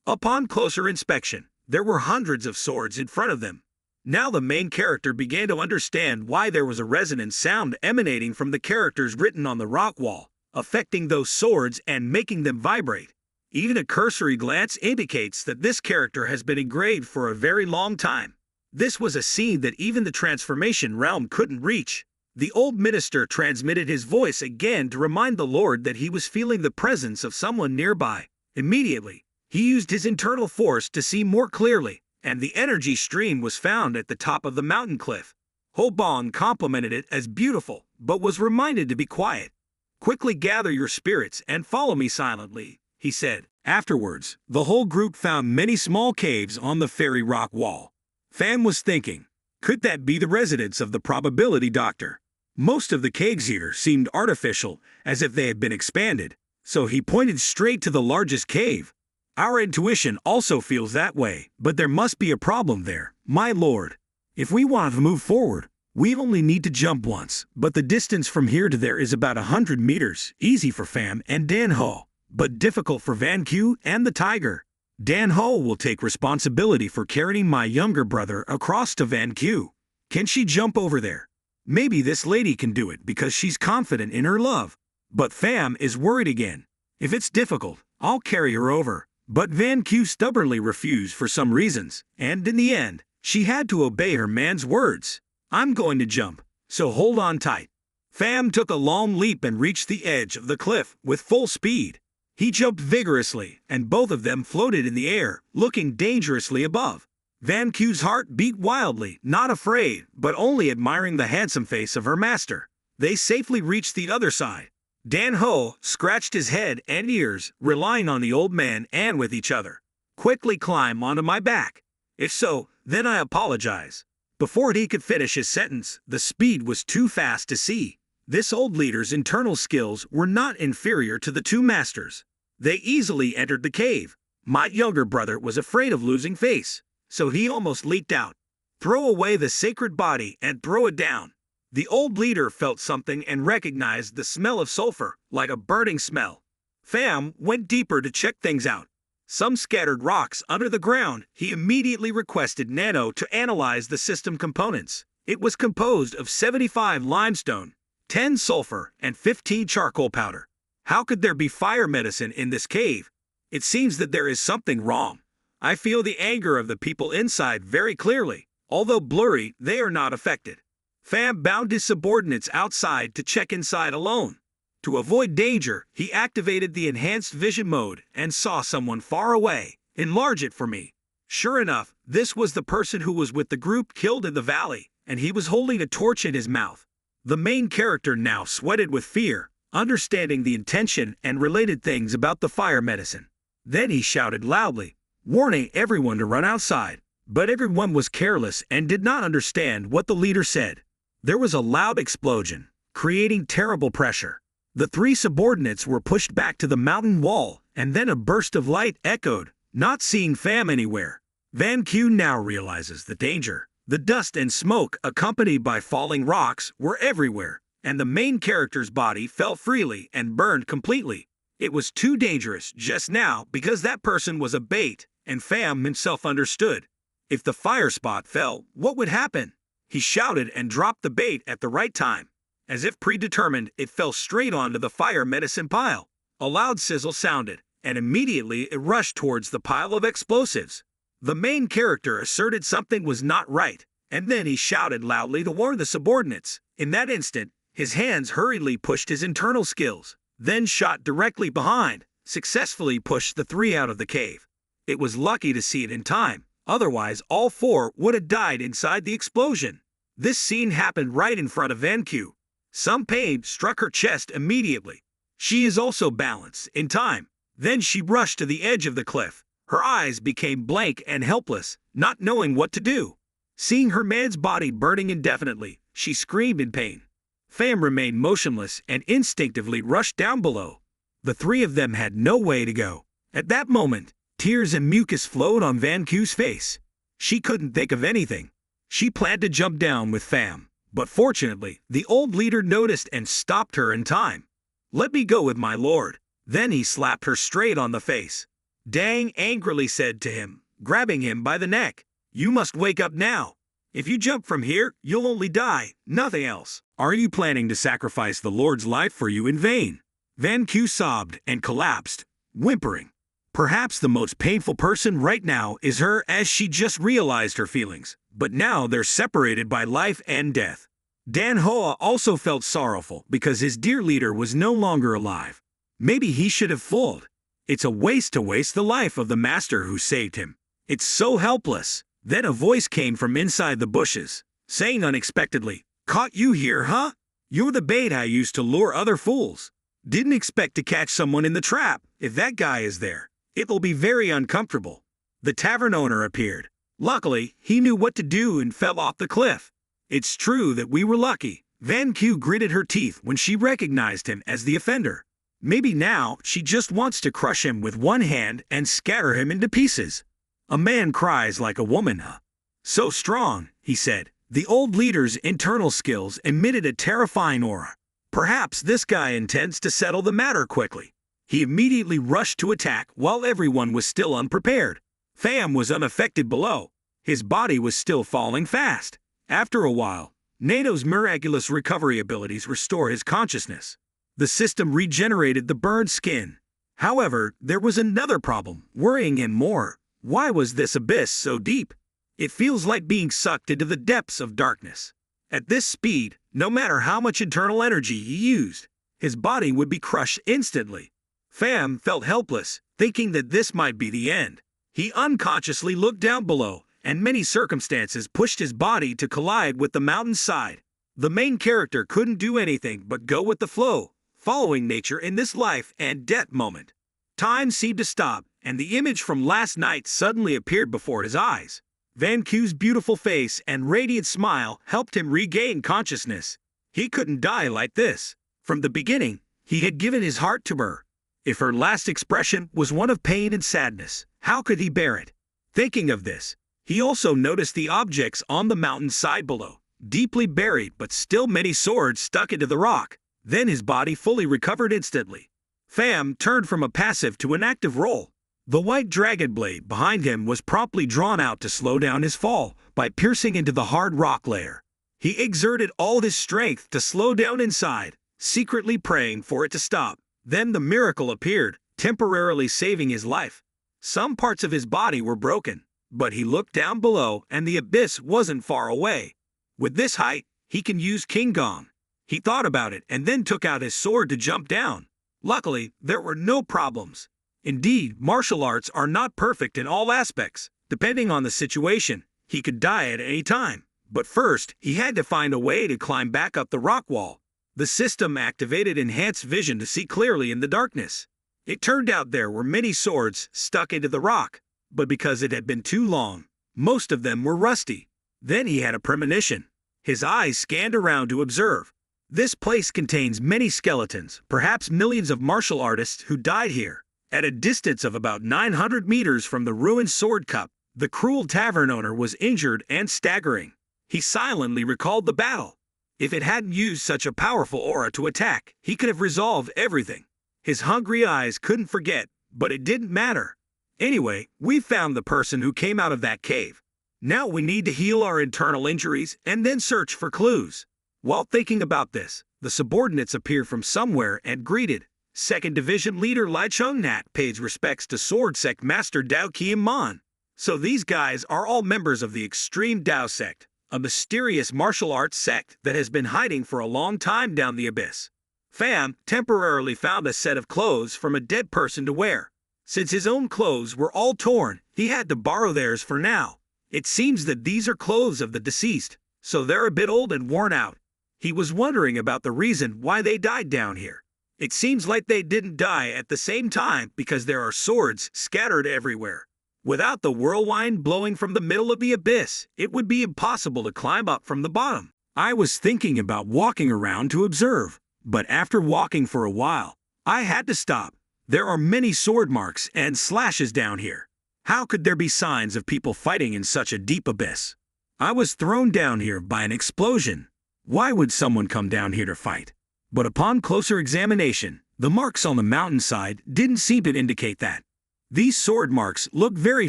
Upon closer inspection, there were hundreds of swords in front of them. Now the main character began to understand why there was a resonant sound emanating from the characters written on the rock wall, affecting those swords and making them vibrate. Even a cursory glance indicates that this character has been engraved for a very long time. This was a scene that even the transformation realm couldn't reach. The old minister transmitted his voice again to remind the Lord that he was feeling the presence of someone nearby. Immediately, he used his internal force to see more clearly, and the energy stream was found at the top of the mountain cliff. Hobon complimented it as beautiful, but was reminded to be quiet. "Quickly gather your spirits and follow me silently," he said. Afterwards, the whole group found many small caves on the fairy rock wall. Pham was thinking, could that be the residence of the probability doctor? Most of the caves here seemed artificial, as if they had been expanded, so he pointed straight to the largest cave. Our intuition also feels that way, but there must be a problem there, my lord. If we want to move forward, we only need to jump once, but the distance from here to there is about 100 meters, easy for Pham and Dan Ho, but difficult for Van Q and the tiger. Dan Ho will take responsibility for carrying my younger brother across to Van Q. Can she jump over there? Maybe this lady can do it because she's confident in her love. But Pham is worried again. If it's difficult, I'll carry her over. But Van Q stubbornly refused for some reasons, and in the end, she had to obey her man's words. I'm going to jump, so hold on tight. Pham took a long leap and reached the edge of the cliff with full speed. He jumped vigorously, and both of them floated in the air, looking dangerously above. Van Q's heart beat wildly, not afraid, but only admiring the handsome face of her master. They safely reached the other side. Dan Ho scratched his head and ears, relying on the old man and with each other. Quickly climb onto my back. If so, then I apologize. Before he could finish his sentence, the speed was too fast to see. This old leader's internal skills were not inferior to the two masters. They easily entered the cave. My younger brother was afraid of losing face, so he almost leaped out. Throw away the sacred body and throw it down. The old leader felt something and recognized the smell of sulfur, like a burning smell. Pham went deeper to check things out. Some scattered rocks under the ground. He immediately requested NANO to analyze the system components. It was composed of 75 limestone, 10 sulfur, and 15 charcoal powder. How could there be fire medicine in this cave? It seems that there is something wrong. I feel the anger of the people inside very clearly. Although blurry, they are not affected. Pham bound his subordinates outside to check inside alone. To avoid danger, he activated the enhanced vision mode and saw someone far away. Enlarge it for me. Sure enough, this was the person who was with the group killed in the valley, and he was holding a torch in his mouth. The main character now sweated with fear, understanding the intention and related things about the fire medicine. Then he shouted loudly, warning everyone to run outside. But everyone was careless and did not understand what the leader said. There was a loud explosion, creating terrible pressure. The three subordinates were pushed back to the mountain wall, and then a burst of light echoed, not seeing Pham anywhere. Van Q now realizes the danger. The dust and smoke, accompanied by falling rocks, were everywhere, and the main character's body fell freely and burned completely. It was too dangerous just now because that person was a bait, and Pham himself understood. If the fire spot fell, what would happen? He shouted and dropped the bait at the right time. As if predetermined, it fell straight onto the fire medicine pile. A loud sizzle sounded, and immediately it rushed towards the pile of explosives. The main character asserted something was not right, and then he shouted loudly to warn the subordinates. In that instant, his hands hurriedly pushed his internal skills, then shot directly behind, successfully pushed the three out of the cave. It was lucky to see it in time, otherwise all four would have died inside the explosion. This scene happened right in front of Van Q. Some pain struck her chest immediately. She is also balanced in time. Then she rushed to the edge of the cliff. Her eyes became blank and helpless, not knowing what to do. Seeing her man's body burning indefinitely, she screamed in pain. Pham remained motionless and instinctively rushed down below. The three of them had no way to go. At that moment, tears and mucus flowed on Van Q's face. She couldn't think of anything. She planned to jump down with Pham, but fortunately, the old leader noticed and stopped her in time. Let me go with my lord. Then he slapped her straight on the face. Dang angrily said to him, grabbing him by the neck, "You must wake up now. If you jump from here, you'll only die, nothing else. Are you planning to sacrifice the Lord's life for you in vain?" Van Q sobbed and collapsed, whimpering. Perhaps the most painful person right now is her, as she just realized her feelings, but now they're separated by life and death. Dan Hoa also felt sorrowful because his dear leader was no longer alive. Maybe he should have fooled. It's a waste to waste the life of the master who saved him. It's so helpless. Then a voice came from inside the bushes, saying unexpectedly, "Caught you here, huh? You're the bait I used to lure other fools. Didn't expect to catch someone in the trap. If that guy is there, it'll be very uncomfortable." The tavern owner appeared. Luckily, he knew what to do and fell off the cliff. "It's true that we were lucky." Van Q gritted her teeth when she recognized him as the offender. Maybe now she just wants to crush him with one hand and scatter him into pieces. "A man cries like a woman, huh? So strong," he said. The old leader's internal skills emitted a terrifying aura. Perhaps this guy intends to settle the matter quickly. He immediately rushed to attack while everyone was still unprepared. Pham was unaffected below. His body was still falling fast. After a while, NANO's miraculous recovery abilities restore his consciousness. The system regenerated the burned skin. However, there was another problem, worrying him more. Why was this abyss so deep? It feels like being sucked into the depths of darkness. At this speed, no matter how much internal energy he used, his body would be crushed instantly. Pham felt helpless, thinking that this might be the end. He unconsciously looked down below, and many circumstances pushed his body to collide with the mountain's side. The main character couldn't do anything but go with the flow, following nature in this life and death moment. Time seemed to stop, and the image from last night suddenly appeared before his eyes. Van Q's beautiful face and radiant smile helped him regain consciousness. He couldn't die like this. From the beginning, he had given his heart to her. If her last expression was one of pain and sadness, how could he bear it? Thinking of this, he also noticed the objects on the mountain side below, deeply buried but still many swords stuck into the rock. Then his body fully recovered instantly. Pham turned from a passive to an active role. The white dragon blade behind him was promptly drawn out to slow down his fall by piercing into the hard rock layer. He exerted all his strength to slow down inside, secretly praying for it to stop. Then the miracle appeared, temporarily saving his life. Some parts of his body were broken, but he looked down below and the abyss wasn't far away. With this height, he can use King Gong. He thought about it and then took out his sword to jump down. Luckily, there were no problems. Indeed, martial arts are not perfect in all aspects. Depending on the situation, he could die at any time. But first, he had to find a way to climb back up the rock wall. The system activated enhanced vision to see clearly in the darkness. It turned out there were many swords stuck into the rock, but because it had been too long, most of them were rusty. Then he had a premonition. His eyes scanned around to observe. This place contains many skeletons, perhaps millions of martial artists who died here. At a distance of about 900 meters from the ruined sword cup, the cruel tavern owner was injured and staggering. He silently recalled the battle. If it hadn't used such a powerful aura to attack, he could have resolved everything. His hungry eyes couldn't forget, but it didn't matter. Anyway, we found the person who came out of that cave. Now we need to heal our internal injuries and then search for clues. While thinking about this, the subordinates appeared from somewhere and greeted. 2nd Division Leader Lai Chung Nat pays respects to Sword Sect Master Dao Kiem Man. So these guys are all members of the Extreme Dao Sect, a mysterious martial arts sect that has been hiding for a long time down the abyss. Pham temporarily found a set of clothes from a dead person to wear. Since his own clothes were all torn, he had to borrow theirs for now. It seems that these are clothes of the deceased, so they're a bit old and worn out. He was wondering about the reason why they died down here. It seems like they didn't die at the same time because there are swords scattered everywhere. Without the whirlwind blowing from the middle of the abyss, it would be impossible to climb up from the bottom. I was thinking about walking around to observe, but after walking for a while, I had to stop. There are many sword marks and slashes down here. How could there be signs of people fighting in such a deep abyss? I was thrown down here by an explosion. Why would someone come down here to fight? But upon closer examination, The marks on the mountainside didn't seem to indicate that. These sword marks look very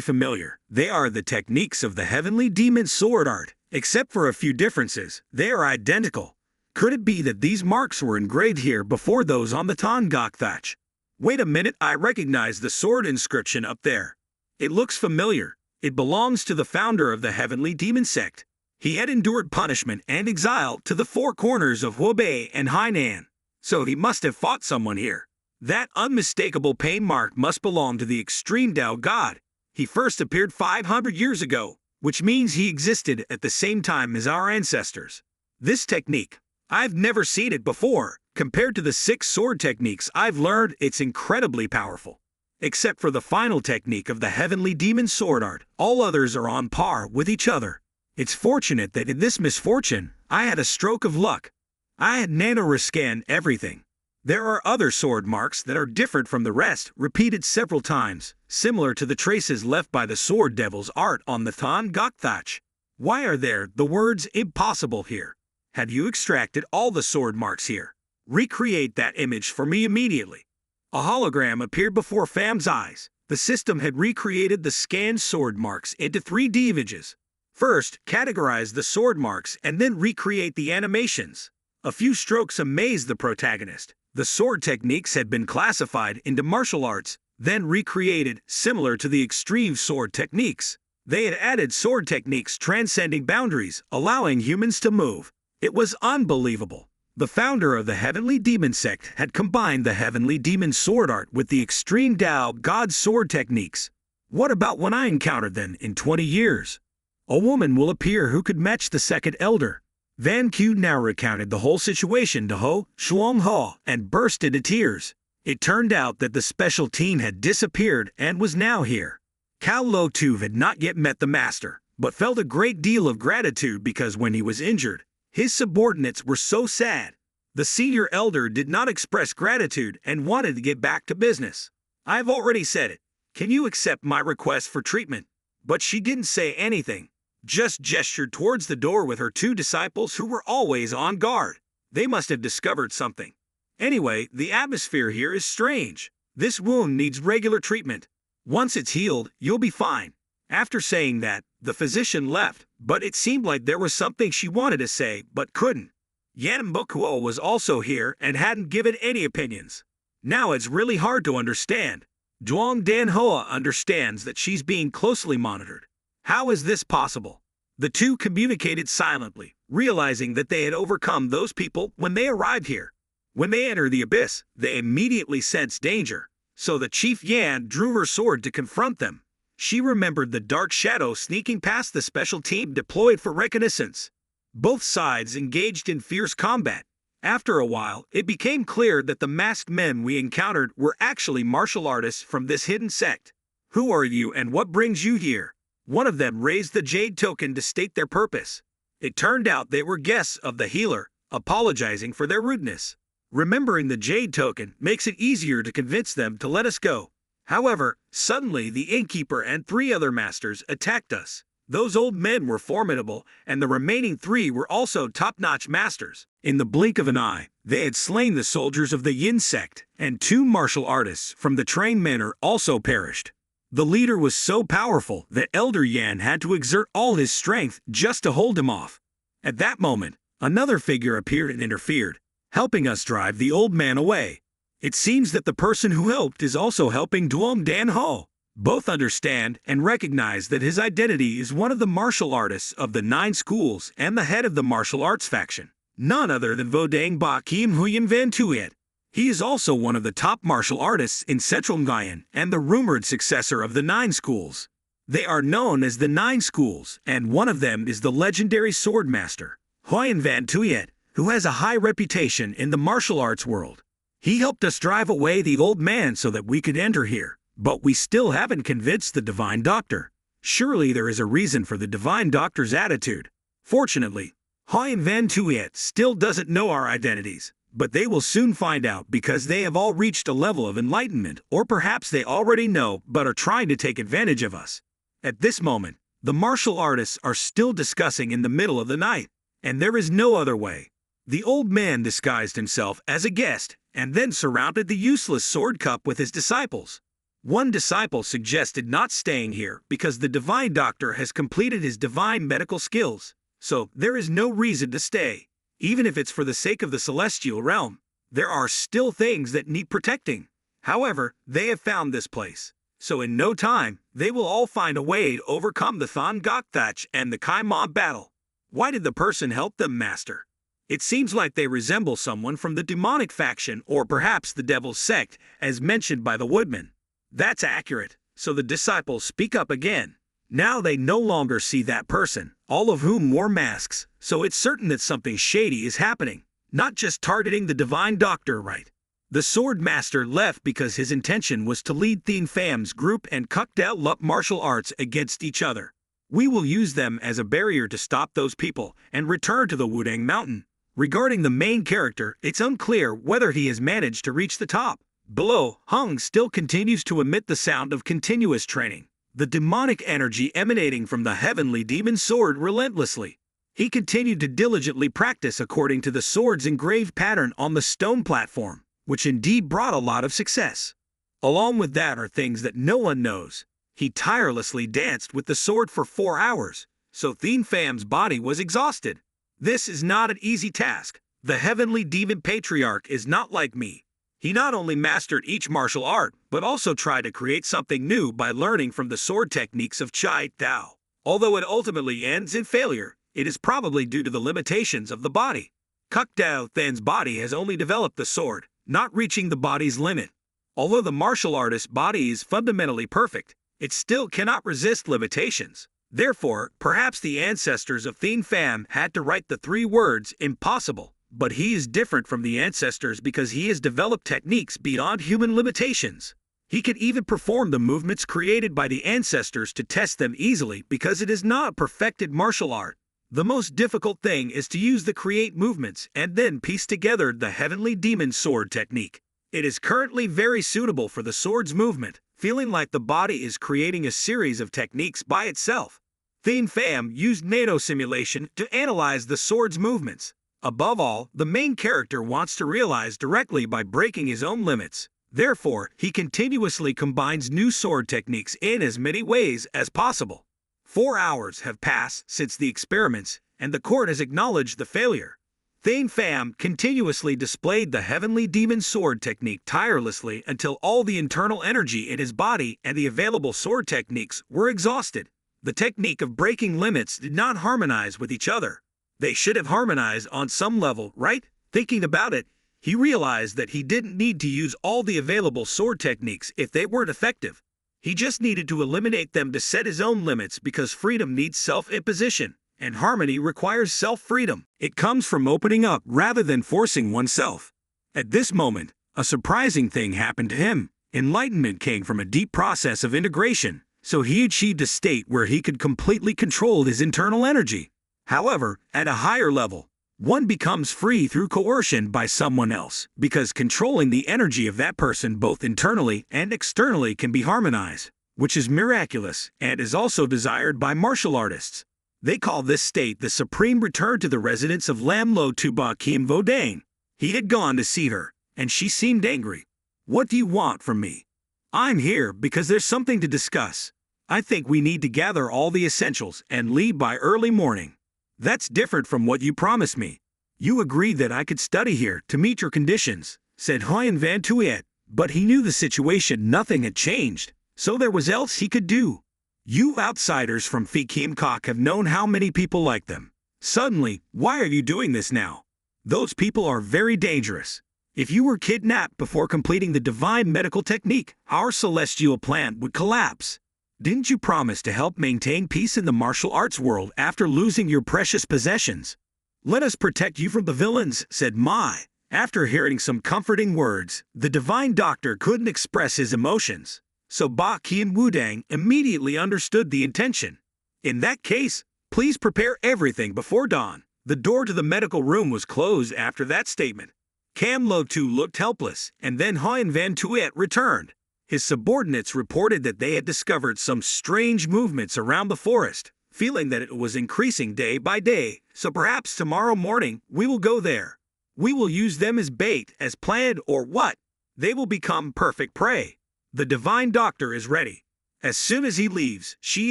familiar. They are the techniques of the heavenly demon sword art. Except for a few differences, they are identical. Could it be that these marks were engraved here before those on the Tongok thatch? Wait a minute, I recognize the sword inscription up there. It looks familiar. It belongs to the founder of the heavenly demon sect. He had endured punishment and exile to the four corners of Hubei and Hainan. So he must have fought someone here. That unmistakable pain mark must belong to the extreme Tao god. He first appeared 500 years ago, which means he existed at the same time as our ancestors. This technique, I've never seen it before. Compared to the 6 sword techniques I've learned, it's incredibly powerful. Except for the final technique of the heavenly demon sword art, all others are on par with each other. It's fortunate that in this misfortune, I had a stroke of luck. I had NANO rescan everything. There are other sword marks that are different from the rest, repeated several times, similar to the traces left by the sword devil's art on the Tongok thatch. Why are there the words impossible here? Have you extracted all the sword marks here? Recreate that image for me immediately. A hologram appeared before Fam's eyes. The system had recreated the scanned sword marks into 3D images. First, categorize the sword marks and then recreate the animations. A few strokes amazed the protagonist. The sword techniques had been classified into martial arts, then recreated similar to the extreme sword techniques. They had added sword techniques transcending boundaries, allowing humans to move. It was unbelievable. The founder of the Heavenly Demon Sect had combined the Heavenly Demon sword art with the extreme Tao God sword techniques. What about when I encountered them in 20 years? A woman will appear who could match the second elder. Van Q now recounted the whole situation to Ho, Shuang Ho, and burst into tears. It turned out that the special team had disappeared and was now here. Cao Lo Tuve had not yet met the master, but felt a great deal of gratitude because when he was injured, his subordinates were so sad. The senior elder did not express gratitude and wanted to get back to business. I've already said it. Can you accept my request for treatment? But she didn't say anything. Just gestured towards the door with her 2 disciples who were always on guard. They must have discovered something. Anyway, the atmosphere here is strange. This wound needs regular treatment. Once it's healed, you'll be fine. After saying that, the physician left, but it seemed like there was something she wanted to say but couldn't. Yan Bokuo was also here and hadn't given any opinions. Now it's really hard to understand. Zhuang Danhua understands that she's being closely monitored. How is this possible? The two communicated silently, realizing that they had overcome those people when they arrived here. When they enter the abyss, they immediately sense danger, so the Chief Yan drew her sword to confront them. She remembered the dark shadow sneaking past the special team deployed for reconnaissance. Both sides engaged in fierce combat. After a while, it became clear that the masked men we encountered were actually martial artists from this hidden sect. Who are you and what brings you here? One of them raised the jade token to state their purpose. It turned out they were guests of the healer, apologizing for their rudeness. Remembering the jade token makes it easier to convince them to let us go. However, suddenly the innkeeper and 3 other masters attacked us. Those old men were formidable, and the remaining 3 were also top-notch masters. In the blink of an eye, they had slain the soldiers of the Yin sect, and 2 martial artists from the Train Manor also perished. The leader was so powerful that Elder Yan had to exert all his strength just to hold him off. At that moment, another figure appeared and interfered, helping us drive the old man away. It seems that the person who helped is also helping Duom Dan Ho. Both understand and recognize that his identity is one of the martial artists of the 9 schools and the head of the martial arts faction, none other than Vodang Ba Kim Huyen Van Tuyet. He is also one of the top martial artists in Central Nguyen and the rumored successor of the 9 schools. They are known as the 9 schools, and one of them is the legendary sword master, Huyen Van Tuyet, who has a high reputation in the martial arts world. He helped us drive away the old man so that we could enter here, but we still haven't convinced the Divine Doctor. Surely there is a reason for the Divine Doctor's attitude. Fortunately, Huyen Van Tuyet still doesn't know our identities. But they will soon find out because they have all reached a level of enlightenment, or perhaps they already know but are trying to take advantage of us. At this moment, the martial artists are still discussing in the middle of the night, and there is no other way. The old man disguised himself as a guest and then surrounded the useless sword cup with his disciples. One disciple suggested not staying here because the divine doctor has completed his divine medical skills, so there is no reason to stay. Even if it's for the sake of the celestial realm, there are still things that need protecting. However, they have found this place, so in no time, they will all find a way to overcome the Thongokthach and the Kaimon battle. Why did the person help them, Master? It seems like they resemble someone from the demonic faction or perhaps the devil's sect, as mentioned by the woodman. That's accurate, so the disciples speak up again. Now they no longer see that person, all of whom wore masks, so it's certain that something shady is happening, not just targeting the divine doctor, right? The sword master left because his intention was to lead Thien Pham's group and develop martial arts against each other. We will use them as a barrier to stop those people and return to the Wudang Mountain. Regarding the main character, it's unclear whether he has managed to reach the top. Below, Hung still continues to emit the sound of continuous training, the demonic energy emanating from the heavenly demon sword relentlessly. He continued to diligently practice according to the sword's engraved pattern on the stone platform, which indeed brought a lot of success. Along with that are things that no one knows. He tirelessly danced with the sword for 4 hours, so Thien Pham's body was exhausted. This is not an easy task. The heavenly demon patriarch is not like me. He not only mastered each martial art, but also tried to create something new by learning from the sword techniques of Chai Tao. Although it ultimately ends in failure, it is probably due to the limitations of the body. Kuk Dao Than's body has only developed the sword, not reaching the body's limit. Although the martial artist's body is fundamentally perfect, it still cannot resist limitations. Therefore, perhaps the ancestors of Thien Pham had to write the 3 words impossible. But he is different from the ancestors because he has developed techniques beyond human limitations. He can even perform the movements created by the ancestors to test them easily because it is not a perfected martial art. The most difficult thing is to use the create movements and then piece together the heavenly demon sword technique. It is currently very suitable for the sword's movement, feeling like the body is creating a series of techniques by itself. Thien Pham used NANO simulation to analyze the sword's movements. Above all, the main character wants to realize directly by breaking his own limits. Therefore, he continuously combines new sword techniques in as many ways as possible. 4 hours have passed since the experiments, and the court has acknowledged the failure. Thien Pham continuously displayed the heavenly demon sword technique tirelessly until all the internal energy in his body and the available sword techniques were exhausted. The technique of breaking limits did not harmonize with each other. They should have harmonized on some level, right? Thinking about it, he realized that he didn't need to use all the available sword techniques if they weren't effective. He just needed to eliminate them to set his own limits because freedom needs self-imposition, and harmony requires self-freedom. It comes from opening up rather than forcing oneself. At this moment, a surprising thing happened to him. Enlightenment came from a deep process of integration, so he achieved a state where he could completely control his internal energy. However, at a higher level, one becomes free through coercion by someone else, because controlling the energy of that person both internally and externally can be harmonized, which is miraculous and is also desired by martial artists. They call this state the supreme return to the residence of Lam Lo Tuba Kim Vodang. He had gone to see her, and she seemed angry. "What do you want from me?" "I'm here because there's something to discuss. I think we need to gather all the essentials and leave by early morning." "That's different from what you promised me. You agreed that I could study here to meet your conditions," said Huyen Van Tuyet, but he knew the situation nothing had changed, so there was else he could do. "You outsiders from Phi Kim Kok have known how many people like them. Suddenly, why are you doing this now? Those people are very dangerous. If you were kidnapped before completing the divine medical technique, our celestial plan would collapse. Didn't you promise to help maintain peace in the martial arts world after losing your precious possessions? Let us protect you from the villains," said Mai. After hearing some comforting words, the divine doctor couldn't express his emotions, so Ba Kien Wudang immediately understood the intention. "In that case, please prepare everything before dawn." The door to the medical room was closed after that statement. Cam Lo Tu looked helpless, and then Huyen Van Tuyet returned. His subordinates reported that they had discovered some strange movements around the forest, feeling that it was increasing day by day, so perhaps tomorrow morning we will go there. We will use them as bait, as planned, or what? They will become perfect prey. The divine doctor is ready. As soon as he leaves, she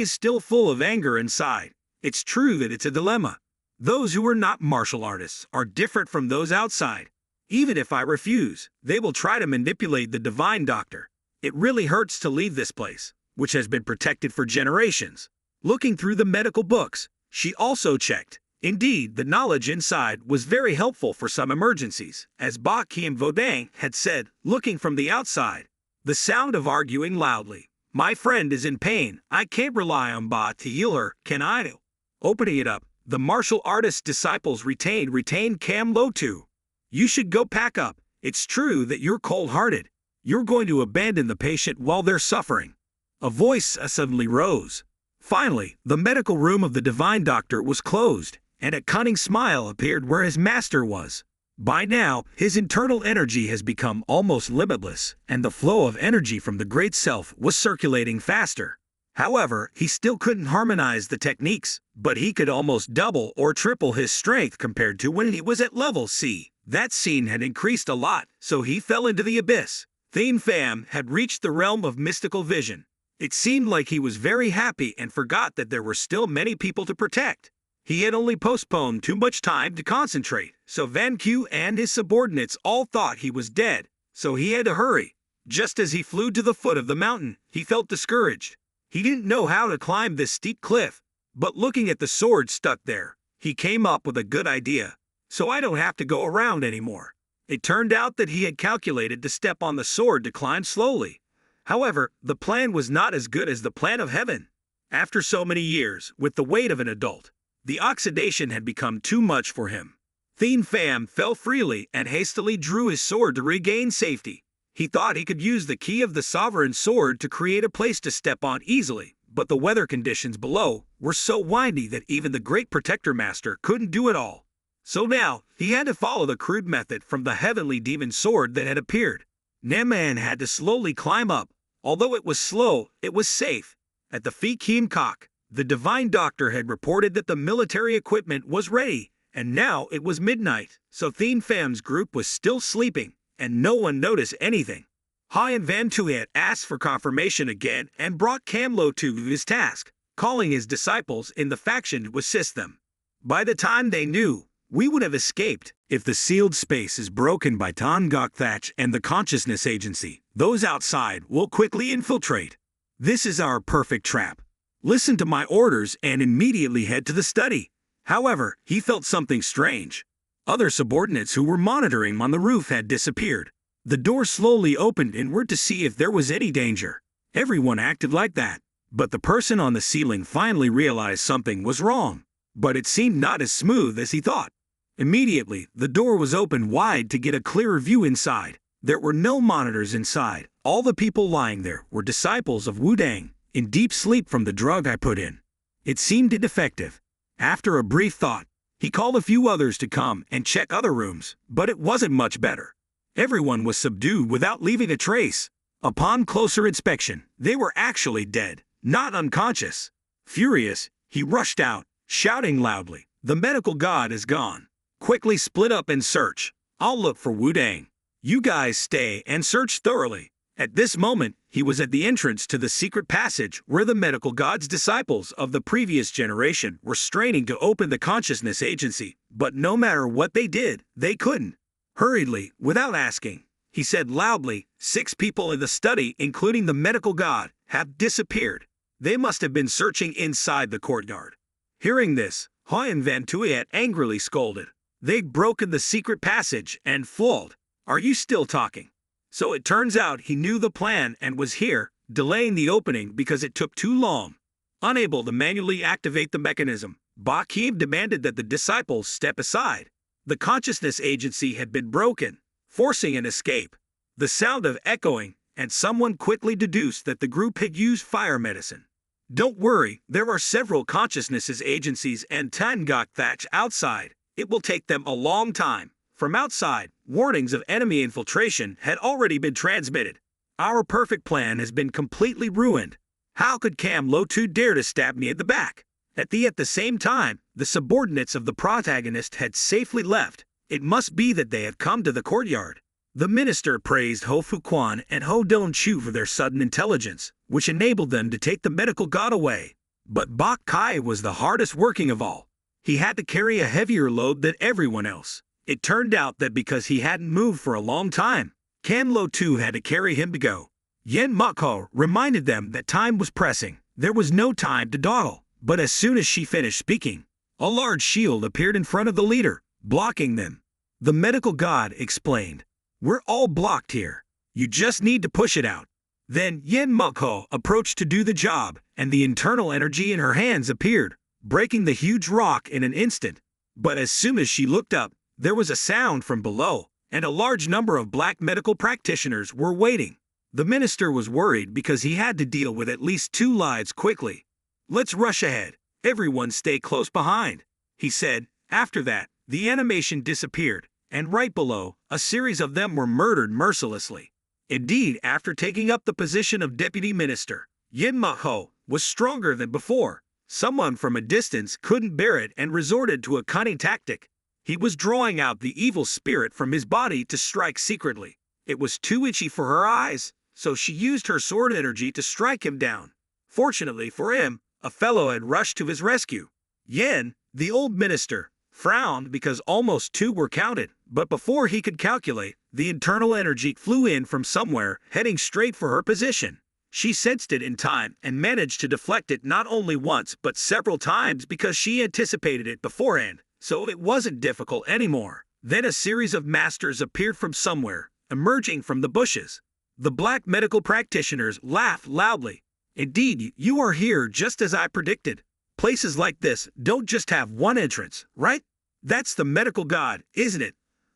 is still full of anger inside. It's true that it's a dilemma. Those who are not martial artists are different from those outside. Even if I refuse, they will try to manipulate the divine doctor. It really hurts to leave this place, which has been protected for generations. Looking through the medical books, she also checked. Indeed, the knowledge inside was very helpful for some emergencies, as Ba Kiem Vodang had said, looking from the outside. The sound of arguing loudly. My friend is in pain. I can't rely on Ba to heal her, can I? Opening it up, the martial artist's disciples retained Cam Lotu. You should go pack up. It's true that you're cold-hearted. You're going to abandon the patient while they're suffering. A voice suddenly rose. Finally, the medical room of the divine doctor was closed, and a cunning smile appeared where his master was. By now, his internal energy has become almost limitless, and the flow of energy from the great self was circulating faster. However, he still couldn't harmonize the techniques, but he could almost double or triple his strength compared to when he was at level C. That scene had increased a lot, so he fell into the abyss. Thien Pham had reached the realm of mystical vision. It seemed like he was very happy and forgot that there were still many people to protect. He had only postponed too much time to concentrate, so Van Q and his subordinates all thought he was dead, so he had to hurry. Just as he flew to the foot of the mountain, he felt discouraged. He didn't know how to climb this steep cliff, but looking at the sword stuck there, he came up with a good idea. So I don't have to go around anymore. It turned out that he had calculated to step on the sword to climb slowly. However, the plan was not as good as the plan of heaven. After so many years, with the weight of an adult, the oxidation had become too much for him. Thien Pham fell freely and hastily drew his sword to regain safety. He thought he could use the key of the sovereign sword to create a place to step on easily, but the weather conditions below were so windy that even the great protector master couldn't do it all. So now, he had to follow the crude method from the heavenly demon sword that had appeared. Neman had to slowly climb up. Although it was slow, it was safe. At the Phi Kim Kok, the divine doctor had reported that the military equipment was ready, and now it was midnight, so Thien Pham's group was still sleeping, and no one noticed anything. Hien Van Tuyet asked for confirmation again and brought Kamlo to his task, calling his disciples in the faction to assist them. By the time they knew, we would have escaped. If the sealed space is broken by Tongok Thatch and the consciousness agency, those outside will quickly infiltrate. This is our perfect trap. Listen to my orders and immediately head to the study. However, he felt something strange. Other subordinates who were monitoring him on the roof had disappeared. The door slowly opened inward to see if there was any danger. Everyone acted like that, but the person on the ceiling finally realized something was wrong. But it seemed not as smooth as he thought. Immediately, the door was opened wide to get a clearer view inside. There were no monitors inside. All the people lying there were disciples of Wudang, in deep sleep from the drug I put in. It seemed ineffective. After a brief thought, he called a few others to come and check other rooms, but it wasn't much better. Everyone was subdued without leaving a trace. Upon closer inspection, they were actually dead, not unconscious. Furious, he rushed out, shouting loudly, "The medical god is gone. Quickly split up and search. I'll look for Wudang. You guys stay and search thoroughly." At this moment, he was at the entrance to the secret passage where the medical god's disciples of the previous generation were straining to open the consciousness agency, but no matter what they did, they couldn't. Hurriedly, without asking, he said loudly, 6 people in the study, including the medical god, have disappeared. They must have been searching inside the courtyard. Hearing this, Hien Van Tuyet angrily scolded. They'd broken the secret passage and flawed. Are you still talking? So it turns out he knew the plan and was here, delaying the opening because it took too long. Unable to manually activate the mechanism, Ba Kim demanded that the disciples step aside. The consciousness agency had been broken, forcing an escape. The sound of echoing, and someone quickly deduced that the group had used fire medicine. Don't worry, there are several consciousnesses agencies and Tangok Thatch outside. It will take them a long time. From outside, warnings of enemy infiltration had already been transmitted. Our perfect plan has been completely ruined. How could Cam Lotu dare to stab me at the back? At the same time, the subordinates of the protagonist had safely left, It must be that they had come to the courtyard. The minister praised Ho Fuquan and Ho Don-chu for their sudden intelligence, which enabled them to take the medical god away. But Bok Kai was the hardest working of all. He had to carry a heavier load than everyone else. It turned out that because he hadn't moved for a long time, Cam Lo too had to carry him to go. Yen Mokho reminded them that time was pressing. There was no time to dawdle. But as soon as she finished speaking, a large shield appeared in front of the leader, blocking them. The medical god explained, "We're all blocked here. You just need to push it out." Then Yen Mokho approached to do the job, and the internal energy in her hands appeared, breaking the huge rock in an instant. But as soon as she looked up, there was a sound from below, and a large number of black medical practitioners were waiting. The minister was worried because he had to deal with at least 2 lives quickly. "Let's rush ahead. Everyone stay close behind," he said. After that, the animation disappeared, and right below, a series of them were murdered mercilessly. Indeed, after taking up the position of deputy minister, Yin Ma-ho was stronger than before. Someone from a distance couldn't bear it and resorted to a cunning tactic. He was drawing out the evil spirit from his body to strike secretly. It was too itchy for her eyes, so she used her sword energy to strike him down. Fortunately for him, a fellow had rushed to his rescue. Yen, the old minister, frowned because almost 2 were counted, but before he could calculate, the internal energy flew in from somewhere, heading straight for her position. She sensed it in time and managed to deflect it not only once but several times because she anticipated it beforehand, so it wasn't difficult anymore. Then a series of masters appeared from somewhere, emerging from the bushes. The black medical practitioners laughed loudly. "Indeed, you are here just as I predicted. Places like this don't just have one entrance, right? That's the medical god, isn't it?"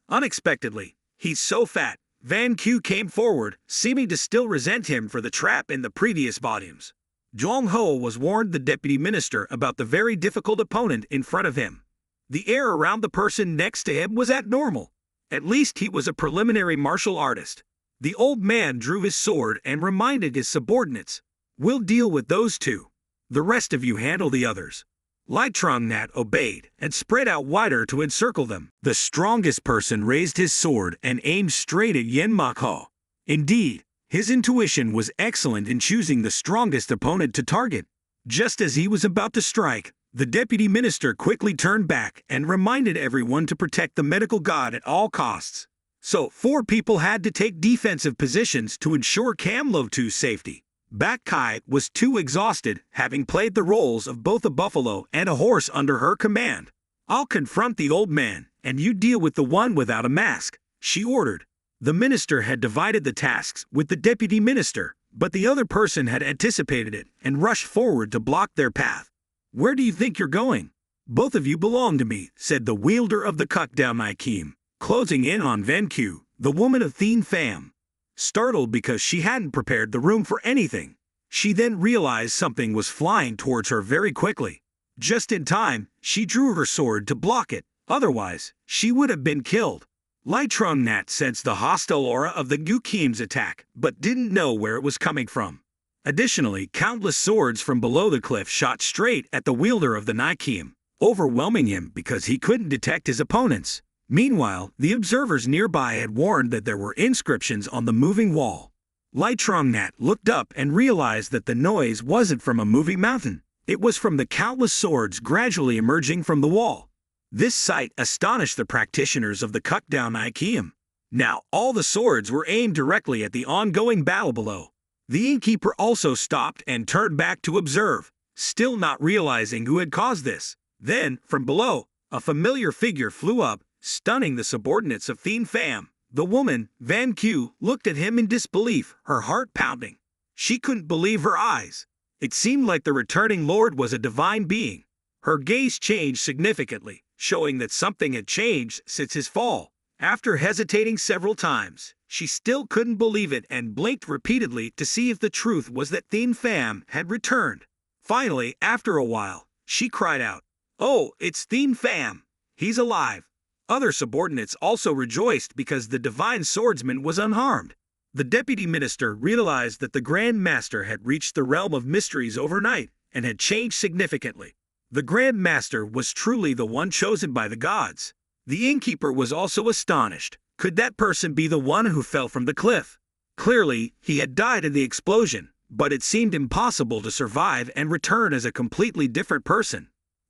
Unexpectedly, he's so fat, Van Q came forward, seeming to still resent him for the trap in the previous volumes. Jong Ho was warned the deputy minister about the very difficult opponent in front of him. The air around the person next to him was at normal. At least he was a preliminary martial artist. The old man drew his sword and reminded his subordinates, "We'll deal with those 2. The rest of you handle the others." Lai Trong Nat obeyed and spread out wider to encircle them. The strongest person raised his sword and aimed straight at Yen Mokho. Indeed, his intuition was excellent in choosing the strongest opponent to target. Just as he was about to strike, the deputy minister quickly turned back and reminded everyone to protect the medical god at all costs. So 4 people had to take defensive positions to ensure Cam Lo 2's safety. Bak Kai was too exhausted, having played the roles of both a buffalo and a horse under her command. "I'll confront the old man, and you deal with the one without a mask," she ordered. The minister had divided the tasks with the deputy minister, but the other person had anticipated it and rushed forward to block their path. "Where do you think you're going?" "Both of you belong to me," said the wielder of the Kukdao Naikim, closing in on Venku, the woman of Thien Pham. Startled because she hadn't prepared the room for anything, she then realized something was flying towards her very quickly. Just in time, she drew her sword to block it, otherwise, she would have been killed. Lai Trung Nat sensed the hostile aura of the Gukim's attack, but didn't know where it was coming from. Additionally, countless swords from below the cliff shot straight at the wielder of the Naikim, overwhelming him because he couldn't detect his opponents. Meanwhile, the observers nearby had warned that there were inscriptions on the moving wall. Lai Trung Nat looked up and realized that the noise wasn't from a moving mountain. It was from the countless swords gradually emerging from the wall. This sight astonished the practitioners of the Kukdao Naikim. Now, all the swords were aimed directly at the ongoing battle below. The innkeeper also stopped and turned back to observe, still not realizing who had caused this. Then, from below, a familiar figure flew up, stunning the subordinates of Thien Pham. The woman, Van Q, looked at him in disbelief, her heart pounding. She couldn't believe her eyes. It seemed like the returning lord was a divine being. Her gaze changed significantly, showing that something had changed since his fall. After hesitating several times, she still couldn't believe it and blinked repeatedly to see if the truth was that Thien Pham had returned. Finally, after a while, she cried out, "Oh, it's Thien Pham! He's alive!" Other subordinates also rejoiced because the divine swordsman was unharmed. The deputy minister realized that the Grand Master had reached the realm of mysteries overnight and had changed significantly. The Grand Master was truly the one chosen by the gods. The innkeeper was also astonished. Could that person be the one who fell from the cliff? Clearly, he had died in the explosion, but it seemed impossible to survive and return as a completely different person.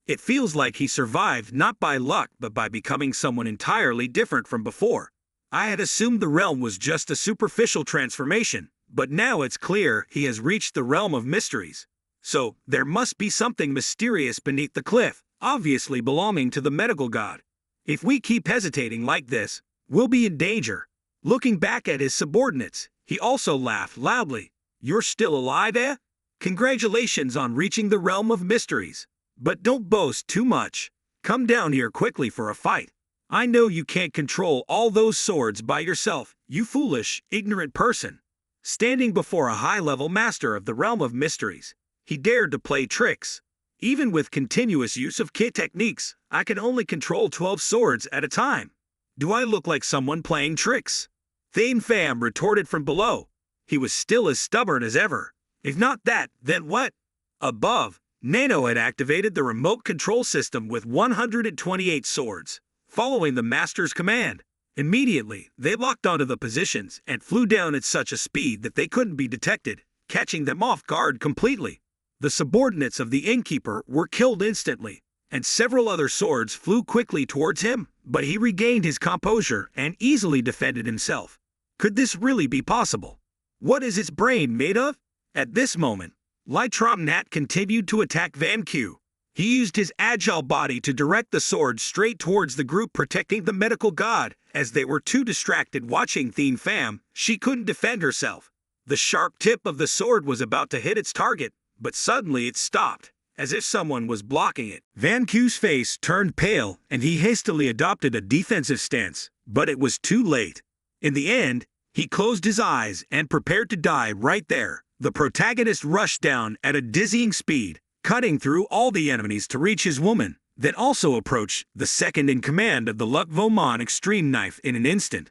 It feels like he survived not by luck but by becoming someone entirely different from before. I had assumed the realm was just a superficial transformation, but now it's clear he has reached the realm of mysteries. So, there must be something mysterious beneath the cliff, obviously belonging to the medical god. If we keep hesitating like this, we'll be in danger. Looking back at his subordinates, he also laughed loudly. You're still alive, eh? Congratulations on reaching the realm of mysteries. But don't boast too much. Come down here quickly for a fight. I know you can't control all those swords by yourself, you foolish, ignorant person. Standing before a high-level master of the realm of mysteries, he dared to play tricks. Even with continuous use of kit techniques, I can only control 12 swords at a time. Do I look like someone playing tricks? Thane Pham retorted from below. He was still as stubborn as ever. If not that, then what? Above, NANO had activated the remote control system with 128 swords. Following the master's command, immediately they locked onto the positions and flew down at such a speed that they couldn't be detected, catching them off guard completely. The subordinates of the innkeeper were killed instantly, and several other swords flew quickly towards him, but he regained his composure and easily defended himself. Could this really be possible? What is its brain made of? At this moment, Lytrom Nat continued to attack Van Q. He used his agile body to direct the sword straight towards the group protecting the medical god. As they were too distracted watching Thane Pham, she couldn't defend herself. The sharp tip of the sword was about to hit its target, but suddenly it stopped, as if someone was blocking it. Van Q's face turned pale, and he hastily adopted a defensive stance, but it was too late. In the end, he closed his eyes and prepared to die right there. The protagonist rushed down at a dizzying speed, cutting through all the enemies to reach his woman, then also approached the second in command of the Luc Vomon extreme knife in an instant.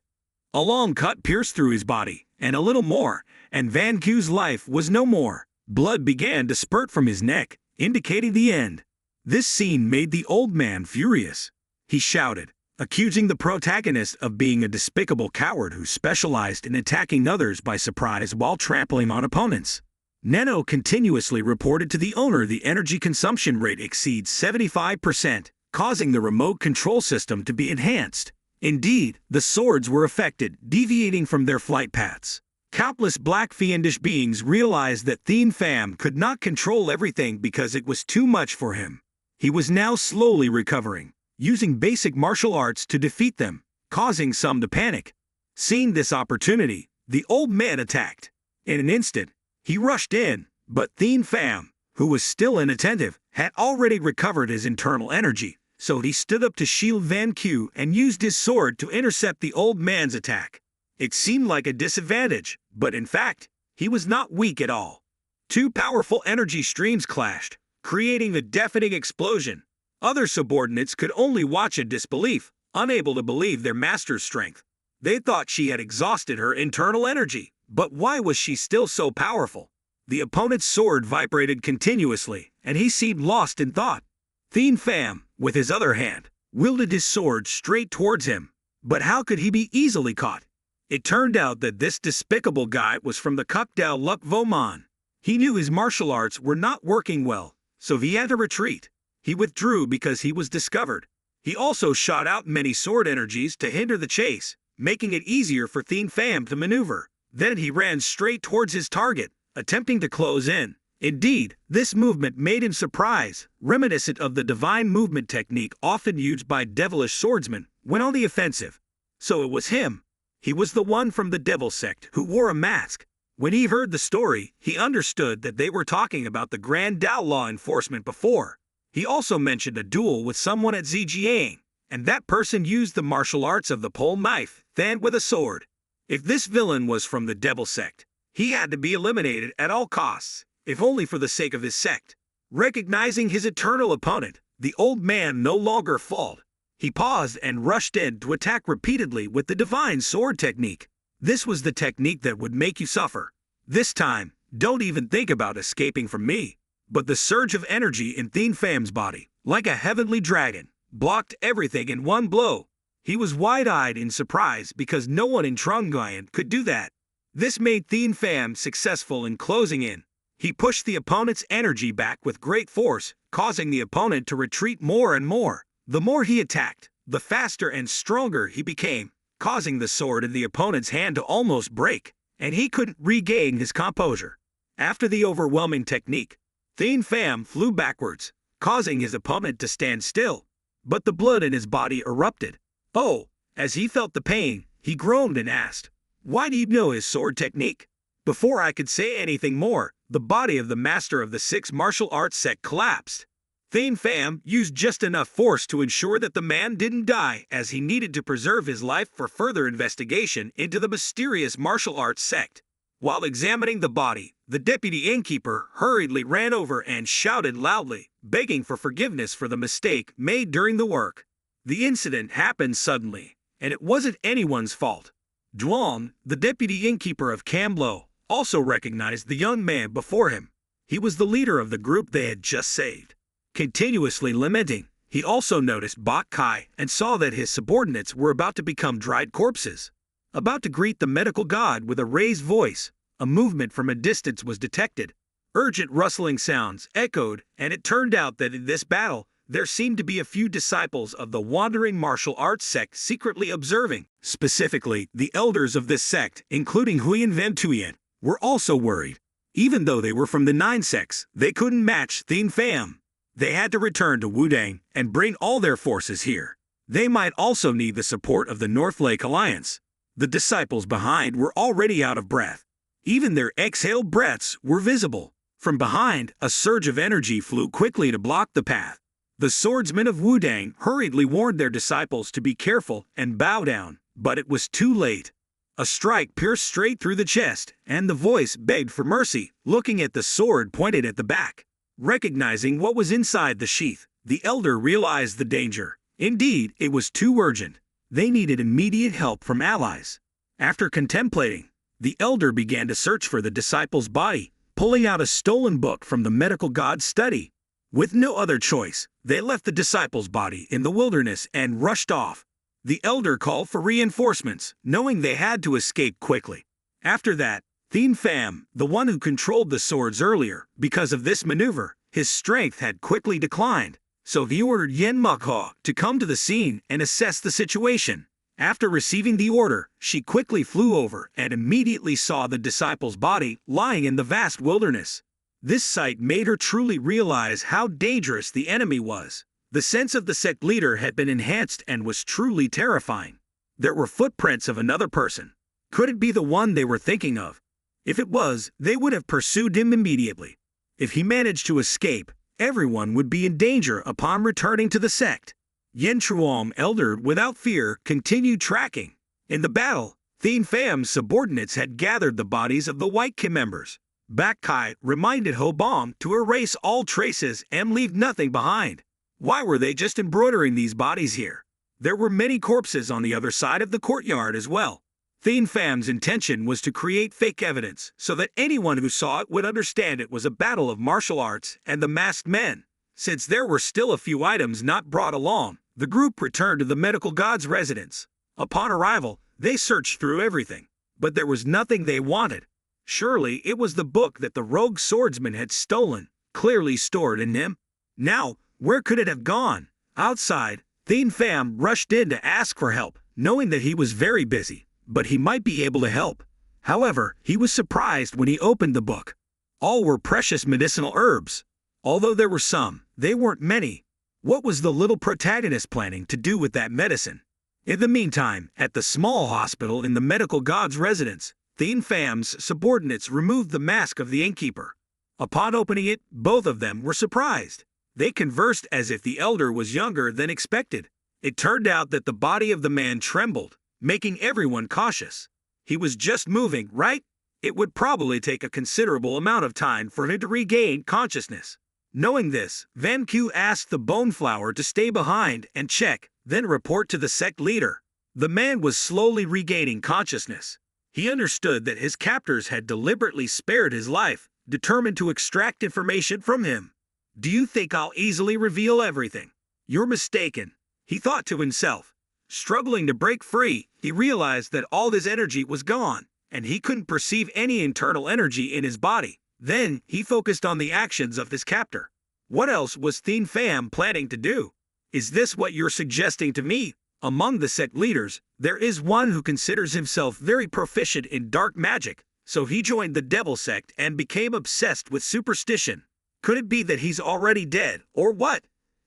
A long cut pierced through his body, and a little more, and Van Q's life was no more. Blood began to spurt from his neck, indicating the end. This scene made the old man furious. He shouted, accusing the protagonist of being a despicable coward who specialized in attacking others by surprise while trampling on opponents. NANO continuously reported to the owner the energy consumption rate exceeds 75%, causing the remote control system to be enhanced. Indeed, the swords were affected, deviating from their flight paths. Countless black fiendish beings realized that Thane Pham could not control everything because it was too much for him. He was now slowly recovering, using basic martial arts to defeat them, causing some to panic. Seeing this opportunity, the old man attacked. In an instant, he rushed in, but Thane Pham, who was still inattentive, had already recovered his internal energy, so he stood up to shield Van Q and used his sword to intercept the old man's attack. It seemed like a disadvantage, but in fact, he was not weak at all. Two powerful energy streams clashed, creating a deafening explosion. Other subordinates could only watch in disbelief, unable to believe their master's strength. They thought she had exhausted her internal energy, but why was she still so powerful? The opponent's sword vibrated continuously, and he seemed lost in thought. Thane Pham, with his other hand, wielded his sword straight towards him. But how could he be easily caught? It turned out that this despicable guy was from the Kukdao Luc Vomon. He knew his martial arts were not working well, so he had to retreat. He withdrew because he was discovered. He also shot out many sword energies to hinder the chase, making it easier for Thane Pham to maneuver. Then he ran straight towards his target, attempting to close in. Indeed, this movement made him surprise, reminiscent of the divine movement technique often used by devilish swordsmen when on the offensive. So it was him. He was the one from the devil sect who wore a mask. When he heard the story, he understood that they were talking about the Grand Dao law enforcement before. He also mentioned a duel with someone at Zhejiang, and that person used the martial arts of the pole knife, then with a sword. If this villain was from the devil sect, he had to be eliminated at all costs, if only for the sake of his sect. Recognizing his eternal opponent, the old man no longer faltered. He paused and rushed in to attack repeatedly with the divine sword technique. This was the technique that would make you suffer. This time, don't even think about escaping from me. But the surge of energy in Thane Pham's body, like a heavenly dragon, blocked everything in one blow. He was wide-eyed in surprise because no one in Trongyan could do that. This made Thien Pham successful in closing in. He pushed the opponent's energy back with great force, causing the opponent to retreat more and more. The more he attacked, the faster and stronger he became, causing the sword in the opponent's hand to almost break, and he couldn't regain his composure. After the overwhelming technique, Thien Pham flew backwards, causing his opponent to stand still. But the blood in his body erupted. Oh, as he felt the pain, he groaned and asked, "Why do you know his sword technique?" Before I could say anything more, the body of the master of the sixth martial arts sect collapsed. Thien Pham used just enough force to ensure that the man didn't die, as he needed to preserve his life for further investigation into the mysterious martial arts sect. While examining the body, the deputy innkeeper hurriedly ran over and shouted loudly, begging for forgiveness for the mistake made during the work. The incident happened suddenly, and it wasn't anyone's fault. Duan, the deputy innkeeper of Camblo, also recognized the young man before him. He was the leader of the group they had just saved. Continuously lamenting, he also noticed Bok Kai and saw that his subordinates were about to become dried corpses. About to greet the medical god with a raised voice, a movement from a distance was detected. Urgent rustling sounds echoed, and it turned out that in this battle, there seemed to be a few disciples of the wandering martial arts sect secretly observing. Specifically, the elders of this sect, including Huyen Van Tuyen, were also worried. Even though they were from the 9 sects, they couldn't match Thien Pham. They had to return to Wudang and bring all their forces here. They might also need the support of the North Lake Alliance. The disciples behind were already out of breath. Even their exhaled breaths were visible. From behind, a surge of energy flew quickly to block the path. The swordsmen of Wudang hurriedly warned their disciples to be careful and bow down, but it was too late. A strike pierced straight through the chest, and the voice begged for mercy, looking at the sword pointed at the back. Recognizing what was inside the sheath, the elder realized the danger. Indeed, it was too urgent. They needed immediate help from allies. After contemplating, the elder began to search for the disciple's body, pulling out a stolen book from the medical god's study. With no other choice, they left the disciple's body in the wilderness and rushed off. The elder called for reinforcements, knowing they had to escape quickly. After that, Thien Pham, the one who controlled the swords earlier, because of this maneuver, his strength had quickly declined, so he ordered Yen Mokha to come to the scene and assess the situation. After receiving the order, she quickly flew over and immediately saw the disciple's body lying in the vast wilderness. This sight made her truly realize how dangerous the enemy was. The sense of the sect leader had been enhanced and was truly terrifying. There were footprints of another person. Could it be the one they were thinking of? If it was, they would have pursued him immediately. If he managed to escape, everyone would be in danger upon returning to the sect. Yen Truong, elder without fear, continued tracking. In the battle, Thien Pham's subordinates had gathered the bodies of the White Kim members. Bak Kai reminded Ho Bom to erase all traces and leave nothing behind. Why were they just embroidering these bodies here? There were many corpses on the other side of the courtyard as well. Thien Pham's intention was to create fake evidence so that anyone who saw it would understand it was a battle of martial arts and the masked men. Since there were still a few items not brought along, the group returned to the medical god's residence. Upon arrival, they searched through everything, but there was nothing they wanted. Surely it was the book that the rogue swordsman had stolen, clearly stored in him. Now, where could it have gone? Outside, Thien Pham rushed in to ask for help, knowing that he was very busy, but he might be able to help. However, he was surprised when he opened the book. All were precious medicinal herbs. Although there were some, they weren't many. What was the little protagonist planning to do with that medicine? In the meantime, at the small hospital in the medical god's residence, Thien Pham's subordinates removed the mask of the innkeeper. Upon opening it, both of them were surprised. They conversed as if the elder was younger than expected. It turned out that the body of the man trembled, making everyone cautious. He was just moving, right? It would probably take a considerable amount of time for him to regain consciousness. Knowing this, Van Q asked the bone flower to stay behind and check, then report to the sect leader. The man was slowly regaining consciousness. He understood that his captors had deliberately spared his life, determined to extract information from him. Do you think I'll easily reveal everything? You're mistaken, he thought to himself. Struggling to break free, he realized that all his energy was gone, and he couldn't perceive any internal energy in his body. Then, he focused on the actions of his captor. What else was Thien Pham planning to do? Is this what you're suggesting to me? Among the sect leaders, there is one who considers himself very proficient in dark magic, so he joined the devil sect and became obsessed with superstition. Could it be that he's already dead, or what?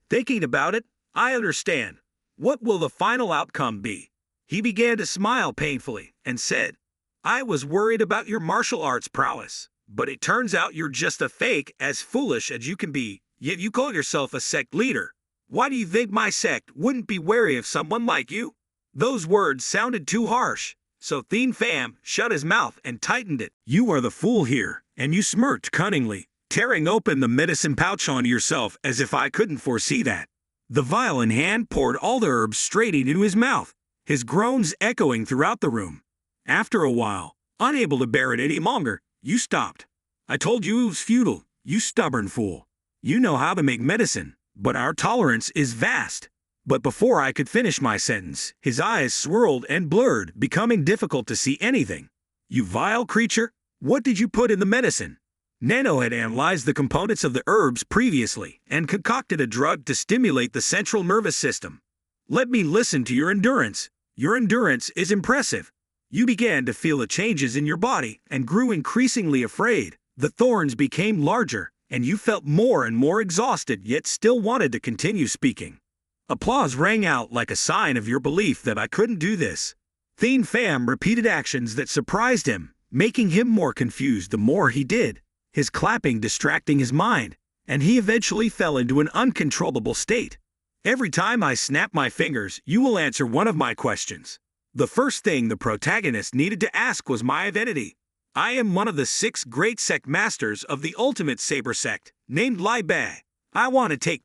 Thinking about it, I understand. What will the final outcome be? He began to smile painfully and said, I was worried about your martial arts prowess, but it turns out you're just a fake as foolish as you can be, yet you call yourself a sect leader. Why do you think my sect wouldn't be wary of someone like you? Those words sounded too harsh, so Thien Pham shut his mouth and tightened it. You are the fool here, and you smirked cunningly, tearing open the medicine pouch onto yourself as if I couldn't foresee that. The vial in hand poured all the herbs straight into his mouth, his groans echoing throughout the room. After a while, unable to bear it any longer, you stopped. I told you it was futile, you stubborn fool. You know how to make medicine, but our tolerance is vast. But before I could finish my sentence, his eyes swirled and blurred, becoming difficult to see anything. You vile creature, what did you put in the medicine? NANO had analyzed the components of the herbs previously and concocted a drug to stimulate the central nervous system. Let me listen to your endurance. Your endurance is impressive. You began to feel the changes in your body and grew increasingly afraid. The thorns became larger, and you felt more and more exhausted yet still wanted to continue speaking. Applause rang out like a sign of your belief that I couldn't do this. Thien Pham repeated actions that surprised him, making him more confused the more he did, his clapping distracting his mind, and he eventually fell into an uncontrollable state. Every time I snap my fingers, you will answer one of my questions. The first thing the protagonist needed to ask was my identity. I am one of the 6 great sect masters of the ultimate saber sect, named Lai Bei. I want to take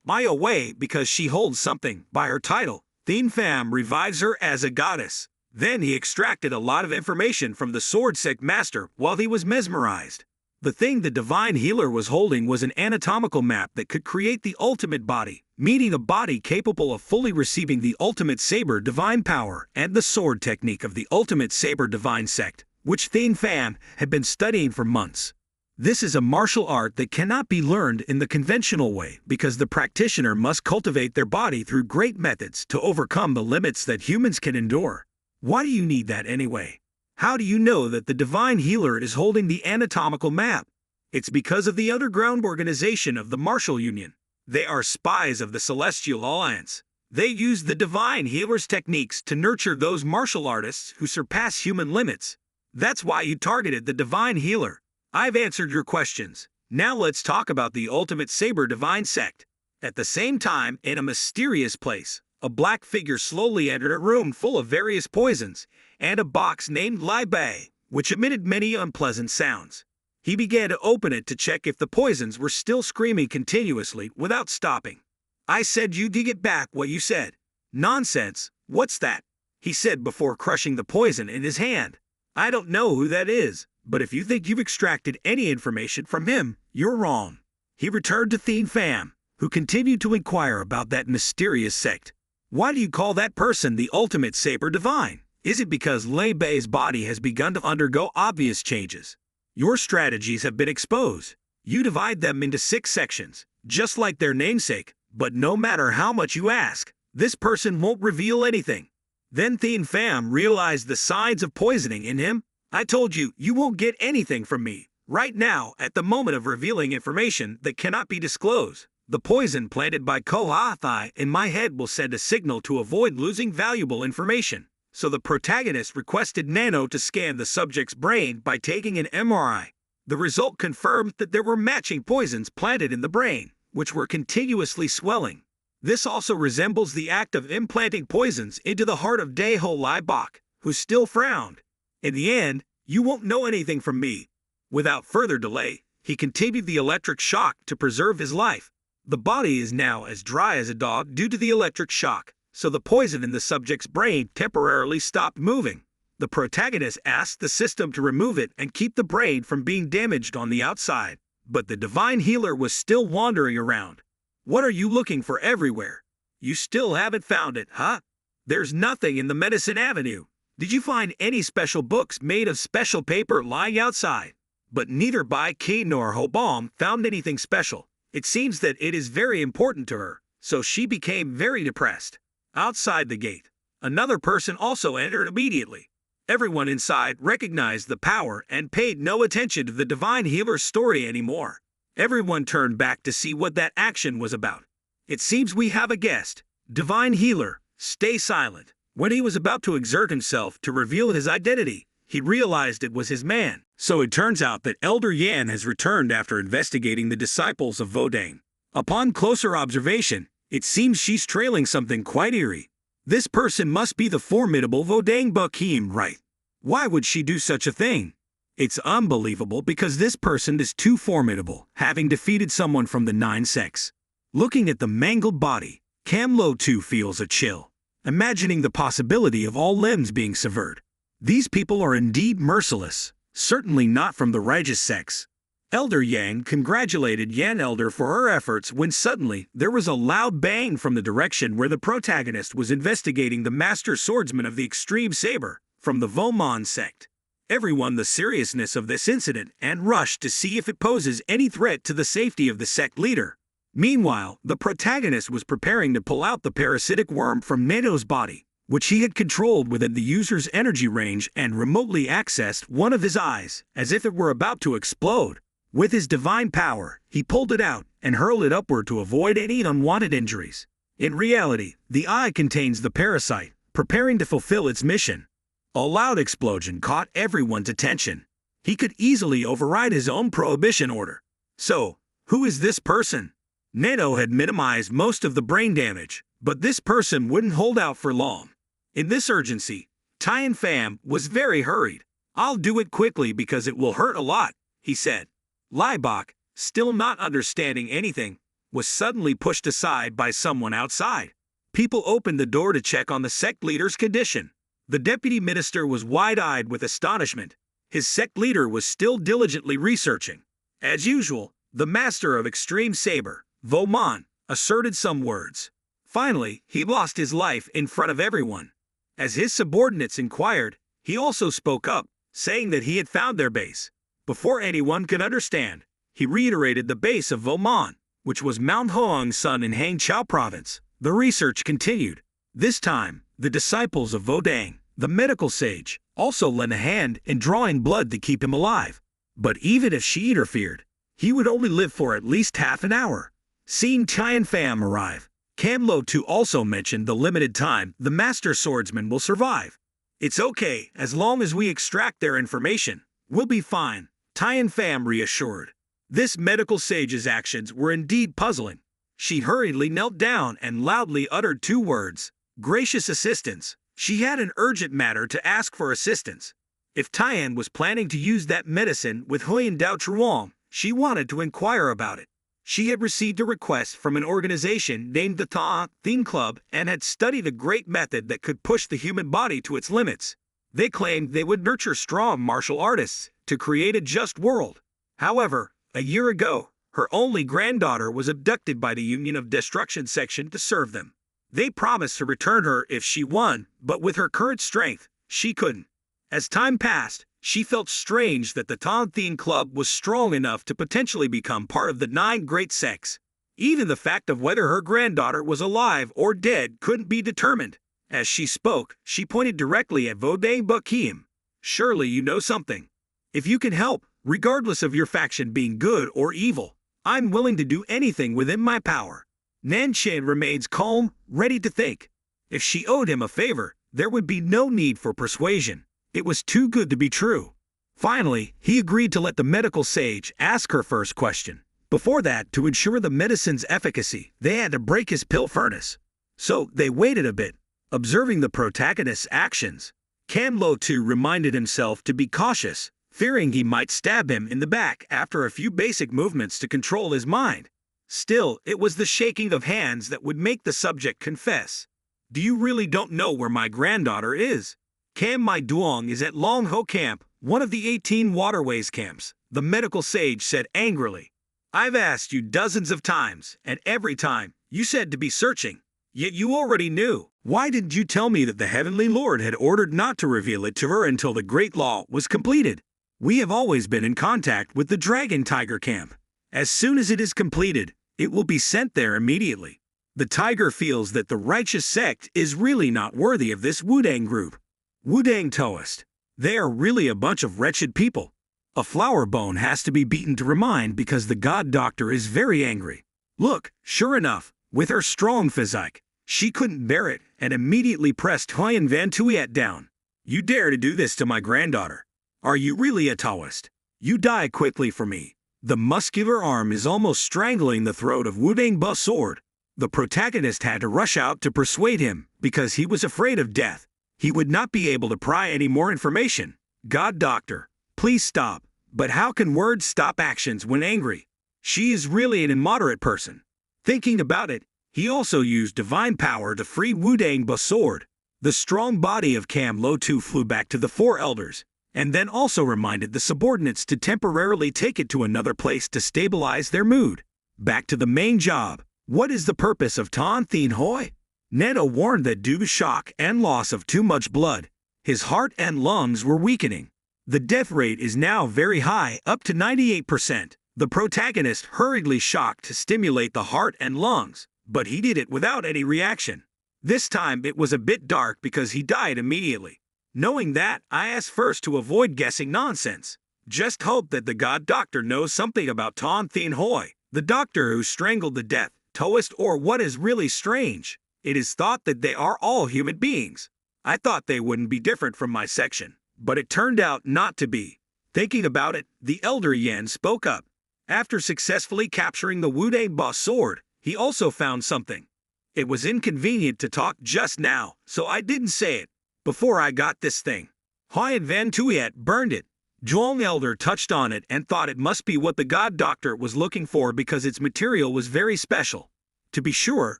my away because she holds something by her title. Thien Pham revives her as a goddess. Then he extracted a lot of information from the sword sect master while he was mesmerized. The thing the divine healer was holding was an anatomical map that could create the ultimate body, meaning a body capable of fully receiving the ultimate saber divine power and the sword technique of the ultimate saber divine sect, which Thien Pham had been studying for months. This is a martial art that cannot be learned in the conventional way because the practitioner must cultivate their body through great methods to overcome the limits that humans can endure. Why do you need that anyway? How do you know that the divine healer is holding the anatomical map? It's because of the underground organization of the Martial Union. They are spies of the Celestial Alliance. They use the divine healer's techniques to nurture those martial artists who surpass human limits. That's why you targeted the divine healer. I've answered your questions. Now let's talk about the ultimate saber divine sect. At the same time, in a mysterious place, a black figure slowly entered a room full of various poisons, and a box named Lai Bei, which emitted many unpleasant sounds. He began to open it to check if the poisons were still screaming continuously without stopping. I said you did get back what you said. Nonsense, what's that? He said before crushing the poison in his hand. I don't know who that is, but if you think you've extracted any information from him, you're wrong. He returned to Thien Pham, who continued to inquire about that mysterious sect. Why do you call that person the ultimate saber divine? Is it because Lai Bei's body has begun to undergo obvious changes? Your strategies have been exposed. You divide them into 6 sections, just like their namesake, but no matter how much you ask, this person won't reveal anything. Then Thien Pham realized the signs of poisoning in him. I told you, you won't get anything from me. Right now, at the moment of revealing information that cannot be disclosed, the poison planted by Kohathai in my head will send a signal to avoid losing valuable information. So the protagonist requested NANO to scan the subject's brain by taking an MRI. The result confirmed that there were matching poisons planted in the brain, which were continuously swelling. This also resembles the act of implanting poisons into the heart of Daeho Lai Bok, who still frowned. In the end, you won't know anything from me. Without further delay, he continued the electric shock to preserve his life. The body is now as dry as a dog due to the electric shock, so the poison in the subject's brain temporarily stopped moving. The protagonist asked the system to remove it and keep the brain from being damaged on the outside, but the divine healer was still wandering around. What are you looking for everywhere? You still haven't found it, huh? There's nothing in the medicine avenue. Did you find any special books made of special paper lying outside? But neither Bai Qi nor Hobam found anything special. It seems that it is very important to her, so she became very depressed. Outside the gate, another person also entered immediately. Everyone inside recognized the power and paid no attention to the divine healer's story anymore. Everyone turned back to see what that action was about. It seems we have a guest. Divine healer, stay silent. When he was about to exert himself to reveal his identity, he realized it was his man. So it turns out that Elder Yan has returned after investigating the disciples of Vodang. Upon closer observation, it seems she's trailing something quite eerie. This person must be the formidable Vodang Bakim, right? Why would she do such a thing? It's unbelievable because this person is too formidable, having defeated someone from the 9 sects. Looking at the mangled body, Kamlo too feels a chill, imagining the possibility of all limbs being severed. These people are indeed merciless, certainly not from the righteous sects. Elder Yang congratulated Yan Elder for her efforts when suddenly there was a loud bang from the direction where the protagonist was investigating the master swordsman of the extreme saber, from the Vomon sect. Everyone the seriousness of this incident and rushed to see if it poses any threat to the safety of the sect leader. Meanwhile, the protagonist was preparing to pull out the parasitic worm from NANO's body, which he had controlled within the user's energy range and remotely accessed one of his eyes, as if it were about to explode. With his divine power, he pulled it out and hurled it upward to avoid any unwanted injuries. In reality, the eye contains the parasite, preparing to fulfill its mission. A loud explosion caught everyone's attention. He could easily override his own prohibition order. So, who is this person? NANO had minimized most of the brain damage, but this person wouldn't hold out for long. In this urgency, Tian Pham was very hurried. I'll do it quickly because it will hurt a lot, he said. Liebach, still not understanding anything, was suddenly pushed aside by someone outside. People opened the door to check on the sect leader's condition. The deputy minister was wide-eyed with astonishment. His sect leader was still diligently researching. As usual, the master of extreme saber, Vomon, asserted some words. Finally, he lost his life in front of everyone. As his subordinates inquired, he also spoke up, saying that he had found their base. Before anyone could understand, he reiterated the base of Vomon, which was Mount Hoang-san in Hangzhou province. The research continued. This time, the disciples of Vodang, the medical sage, also lent a hand in drawing blood to keep him alive. But even if she interfered, he would only live for at least half an hour. Seeing Tian Pham arrive, Kamlo too also mentioned the limited time the master swordsman will survive. It's okay, as long as we extract their information, we'll be fine, Tian Pham reassured. This medical sage's actions were indeed puzzling. She hurriedly knelt down and loudly uttered 2 words, gracious assistance. She had an urgent matter to ask for assistance. If Tian was planning to use that medicine with Huyen Dao Truong, she wanted to inquire about it. She had received a request from an organization named the Ta Theme Club and had studied a great method that could push the human body to its limits. They claimed they would nurture strong martial artists to create a just world. However, a year ago, her only granddaughter was abducted by the Union of Destruction section to serve them. They promised to return her if she won, but with her current strength, she couldn't. As time passed, she felt strange that the Ta Theme Club was strong enough to potentially become part of the 9 great sects. Even the fact of whether her granddaughter was alive or dead couldn't be determined. As she spoke, she pointed directly at Vodang Bakim. Surely you know something. If you can help, regardless of your faction being good or evil, I'm willing to do anything within my power. Nan Chen remains calm, ready to think. If she owed him a favor, there would be no need for persuasion. It was too good to be true. Finally, he agreed to let the medical sage ask her first question. Before that, to ensure the medicine's efficacy, they had to break his pill furnace. So, they waited a bit, observing the protagonist's actions. Kamlo too reminded himself to be cautious, fearing he might stab him in the back after a few basic movements to control his mind. Still, it was the shaking of hands that would make the subject confess. Do you really don't know where my granddaughter is? Cam Mai Duong is at Long Ho Camp, one of the 18 waterways camps, the medical sage said angrily. I've asked you dozens of times, and every time, you said to be searching. Yet you already knew. Why didn't you tell me that the Heavenly Lord had ordered not to reveal it to her until the Great Law was completed? We have always been in contact with the Dragon Tiger camp. As soon as it is completed, it will be sent there immediately. The tiger feels that the righteous sect is really not worthy of this Wudang group. Wudang Taoist. They are really a bunch of wretched people. A flower bone has to be beaten to remind because the god doctor is very angry. Look, sure enough, with her strong physique, she couldn't bear it and immediately pressed Huyen Van Tuyet down. You dare to do this to my granddaughter? Are you really a Taoist? You die quickly for me. The muscular arm is almost strangling the throat of Wudang Ba Sword. The protagonist had to rush out to persuade him because he was afraid of death. He would not be able to pry any more information. God doctor, please stop. But how can words stop actions when angry? She is really an immoderate person. Thinking about it, he also used divine power to free Wudang Ba Sword. The strong body of Cam Lo Tu flew back to the four elders, and then also reminded the subordinates to temporarily take it to another place to stabilize their mood. Back to the main job. What is the purpose of Ton Thien Hoi? NANO warned that due to shock and loss of too much blood, his heart and lungs were weakening. The death rate is now very high, up to 98%. The protagonist hurriedly shocked to stimulate the heart and lungs, but he did it without any reaction. This time it was a bit dark because he died immediately. Knowing that, I asked first to avoid guessing nonsense. Just hope that the god doctor knows something about Ton Thien Hoi, the doctor who strangled the death Taoist, or what is really strange. It is thought that they are all human beings. I thought they wouldn't be different from my section, but it turned out not to be. Thinking about it, the elder Yan spoke up. After successfully capturing the Wudang Ba Sword, he also found something. It was inconvenient to talk just now, so I didn't say it. Before I got this thing. Huyen Van Tuyet burned it. Zhuang Elder touched on it and thought it must be what the god doctor was looking for because its material was very special. To be sure,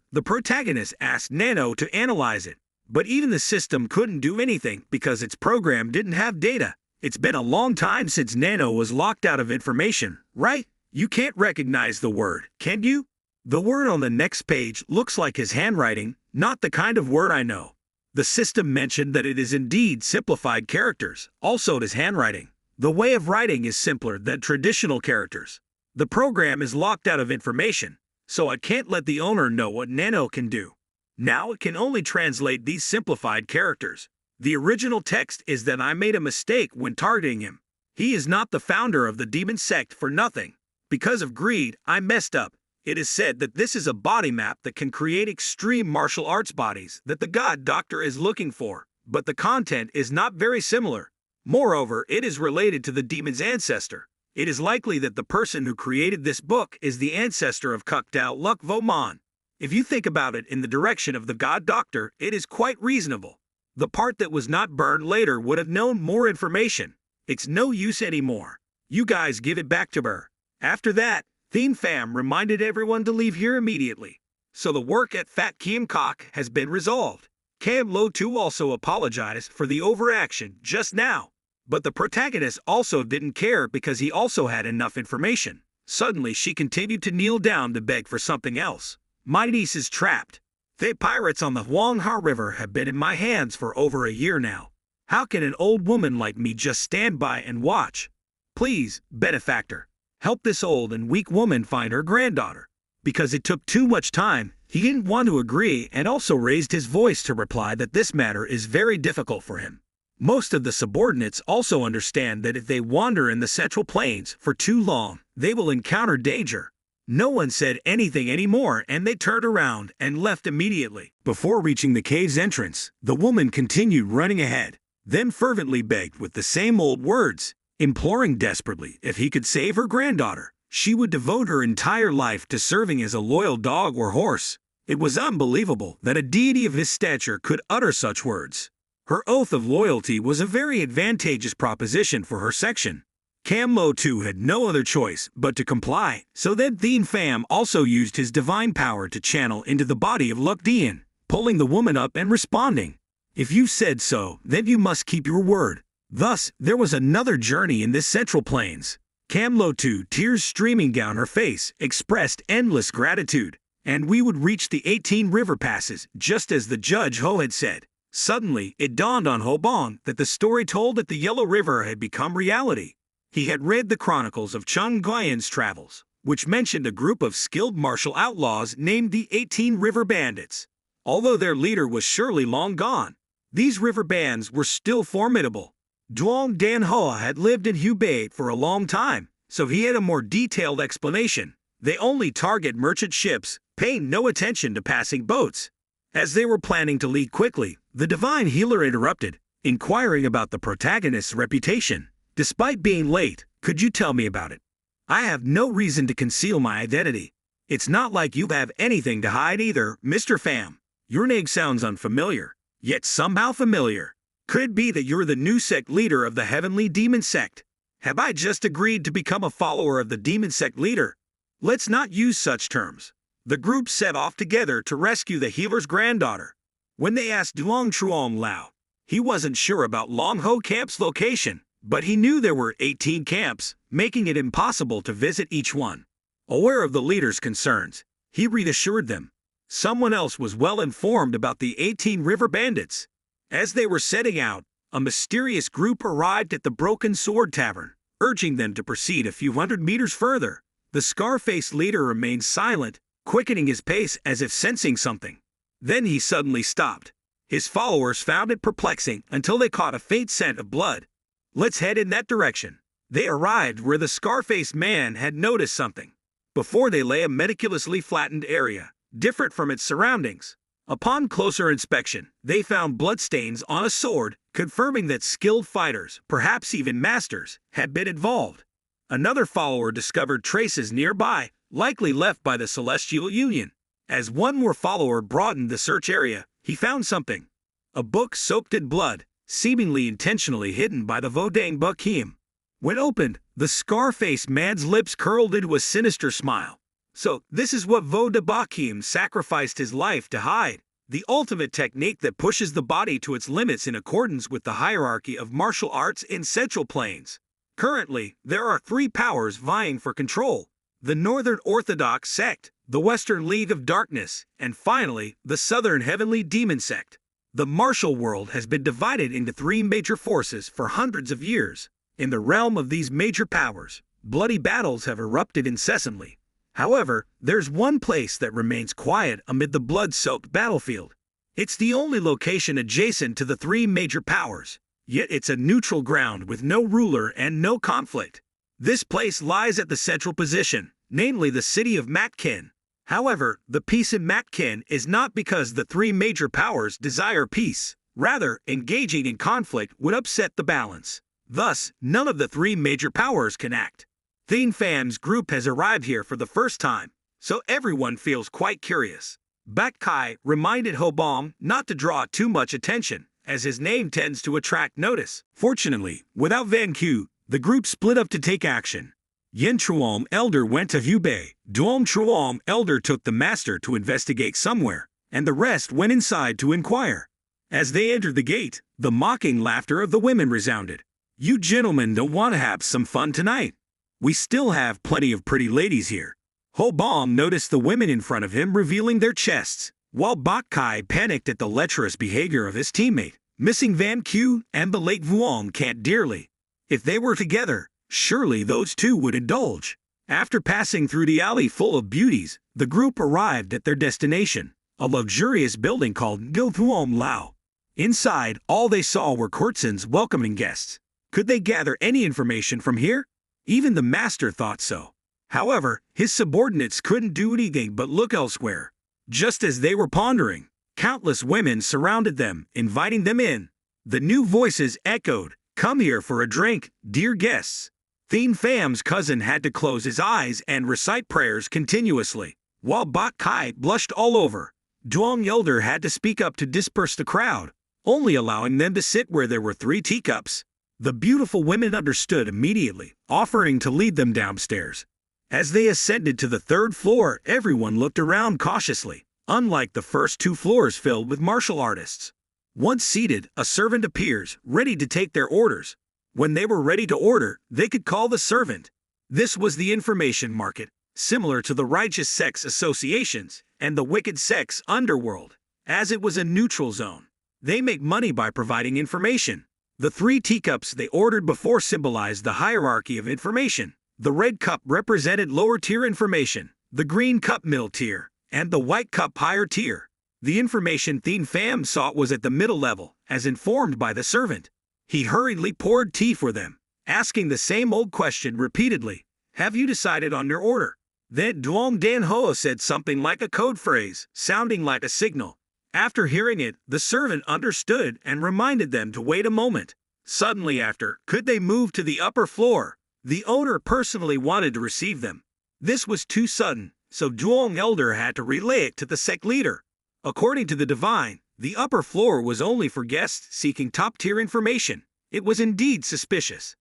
the protagonist asked NANO to analyze it, but even the system couldn't do anything because its program didn't have data. It's been a long time since NANO was locked out of information, right? You can't recognize the word, can you? The word on the next page looks like his handwriting, not the kind of word I know. The system mentioned that it is indeed simplified characters, also his handwriting. The way of writing is simpler than traditional characters. The program is locked out of information, so I can't let the owner know what NANO can do. Now it can only translate these simplified characters. The original text is that I made a mistake when targeting him. He is not the founder of the demon sect for nothing. Because of greed, I messed up. It is said that this is a body map that can create extreme martial arts bodies that the god doctor is looking for, but the content is not very similar. Moreover, it is related to the demon's ancestor. It is likely that the person who created this book is the ancestor of Kuk Dao Luk Vo Man. If you think about it in the direction of the god doctor, it is quite reasonable. The part that was not burned later would have known more information. It's no use anymore. You guys give it back to her. After that, Thien Pham reminded everyone to leave here immediately. So the work at Fat Kiem Kok has been resolved. Cam Lo Tu also apologized for the overaction just now. But the protagonist also didn't care because he also had enough information. Suddenly she continued to kneel down to beg for something else. My niece is trapped. The pirates on the Huang Ha River have been in my hands for over a year now. How can an old woman like me just stand by and watch? Please, benefactor, help this old and weak woman find her granddaughter. Because it took too much time, he didn't want to agree and also raised his voice to reply that this matter is very difficult for him. Most of the subordinates also understand that if they wander in the Central Plains for too long, they will encounter danger. No one said anything anymore and they turned around and left immediately. Before reaching the cave's entrance, the woman continued running ahead, then fervently begged with the same old words, imploring desperately if he could save her granddaughter. She would devote her entire life to serving as a loyal dog or horse. It was unbelievable that a deity of his stature could utter such words. Her oath of loyalty was a very advantageous proposition for her section. Cam Lo Tu had no other choice but to comply, so then Thien Pham also used his divine power to channel into the body of Luk Dien, pulling the woman up and responding. If you said so, then you must keep your word. Thus, there was another journey in this Central Plains. Cam Lo Tu, tears streaming down her face, expressed endless gratitude. and we would reach the 18 river passes just as the Judge Ho had said. Suddenly, it dawned on Ho Bong that the story told at the Yellow River had become reality. He had read the chronicles of Chung Guiyan's travels, which mentioned a group of skilled martial outlaws named the 18 River Bandits. Although their leader was surely long gone, these river bands were still formidable. Duong Dan Hoa had lived in Hubei for a long time, so he had a more detailed explanation. They only target merchant ships, paying no attention to passing boats. As they were planning to leave quickly, the divine healer interrupted, inquiring about the protagonist's reputation. Despite being late, could you tell me about it? I have no reason to conceal my identity. It's not like you have anything to hide either, Mr. Pham. Your name sounds unfamiliar, yet somehow familiar. Could it be that you're the new sect leader of the Heavenly Demon Sect? Have I just agreed to become a follower of the Demon Sect leader? Let's not use such terms. The group set off together to rescue the healer's granddaughter. When they asked Duong Truong Lao, he wasn't sure about Long Ho Camp's location, but he knew there were 18 camps, making it impossible to visit each one. Aware of the leader's concerns, he reassured them. Someone else was well informed about the 18 river bandits. As they were setting out, a mysterious group arrived at the Broken Sword Tavern, urging them to proceed a few hundred meters further. The scar-faced leader remained silent, quickening his pace as if sensing something. Then he suddenly stopped. His followers found it perplexing until they caught a faint scent of blood. Let's head in that direction. They arrived where the scar-faced man had noticed something. Before they lay a meticulously flattened area, different from its surroundings. Upon closer inspection, they found bloodstains on a sword, confirming that skilled fighters, perhaps even masters, had been involved. Another follower discovered traces nearby, likely left by the Celestial Union. As one more follower broadened the search area, he found something. A book soaked in blood, seemingly intentionally hidden by the Vodang Bakim. When opened, the scar-faced man's lips curled into a sinister smile. So, this is what Voda Bakim sacrificed his life to hide. The ultimate technique that pushes the body to its limits in accordance with the hierarchy of martial arts in Central Plains. Currently, there are 3 powers vying for control. The Northern Orthodox Sect, the Western League of Darkness, and finally, the Southern Heavenly Demon Sect. The martial world has been divided into 3 major forces for hundreds of years. In the realm of these major powers, bloody battles have erupted incessantly. However, there's one place that remains quiet amid the blood-soaked battlefield. It's the only location adjacent to the 3 major powers, yet it's a neutral ground with no ruler and no conflict. This place lies at the central position, namely the city of Matkin. However, the peace in Matkin is not because the 3 major powers desire peace. Rather, engaging in conflict would upset the balance. Thus, none of the 3 major powers can act. Thien Pham's group has arrived here for the first time, so everyone feels quite curious. Bak Kai reminded Ho Bong not to draw too much attention, as his name tends to attract notice. Fortunately, without Van Q, the group split up to take action. Yen Truom Elder went to Hubei, Duom Truom Elder took the master to investigate somewhere, and the rest went inside to inquire. As they entered the gate, the mocking laughter of the women resounded. You gentlemen don't want to have some fun tonight. We still have plenty of pretty ladies here. Ho Bong noticed the women in front of him revealing their chests, while Bak Kai panicked at the lecherous behavior of his teammate, missing Van Q and the late Vuong Cant dearly. If they were together, surely those two would indulge. After passing through the alley full of beauties, the group arrived at their destination, a luxurious building called Gilthuom Lao. Inside, all they saw were courtesans welcoming guests. Could they gather any information from here? Even the master thought so. However, his subordinates couldn't do anything but look elsewhere. Just as they were pondering, countless women surrounded them, inviting them in. The new voices echoed, "Come here for a drink, dear guests." Thien Pham's cousin had to close his eyes and recite prayers continuously, while Bak Kai blushed all over. Duong Elder had to speak up to disperse the crowd, only allowing them to sit where there were 3 teacups. The beautiful women understood immediately, offering to lead them downstairs. As they ascended to the 3rd floor, everyone looked around cautiously, unlike the first 2 floors filled with martial artists. Once seated, a servant appears, ready to take their orders. When they were ready to order, they could call the servant. This was the information market, similar to the righteous sex associations, and the wicked sex underworld, as it was a neutral zone. They make money by providing information. The 3 teacups they ordered before symbolized the hierarchy of information. The red cup represented lower-tier information, the green cup middle tier, and the white cup higher tier. The information Thien Pham sought was at the middle level, as informed by the servant. He hurriedly poured tea for them, asking the same old question repeatedly. Have you decided on your order? Then Duong Dan Ho said something like a code phrase, sounding like a signal. After hearing it, the servant understood and reminded them to wait a moment. Suddenly after, could they move to the upper floor? The owner personally wanted to receive them. This was too sudden, so Duong Elder had to relay it to the sect leader. According to the divine, the upper floor was only for guests seeking top-tier information. It was indeed suspicious.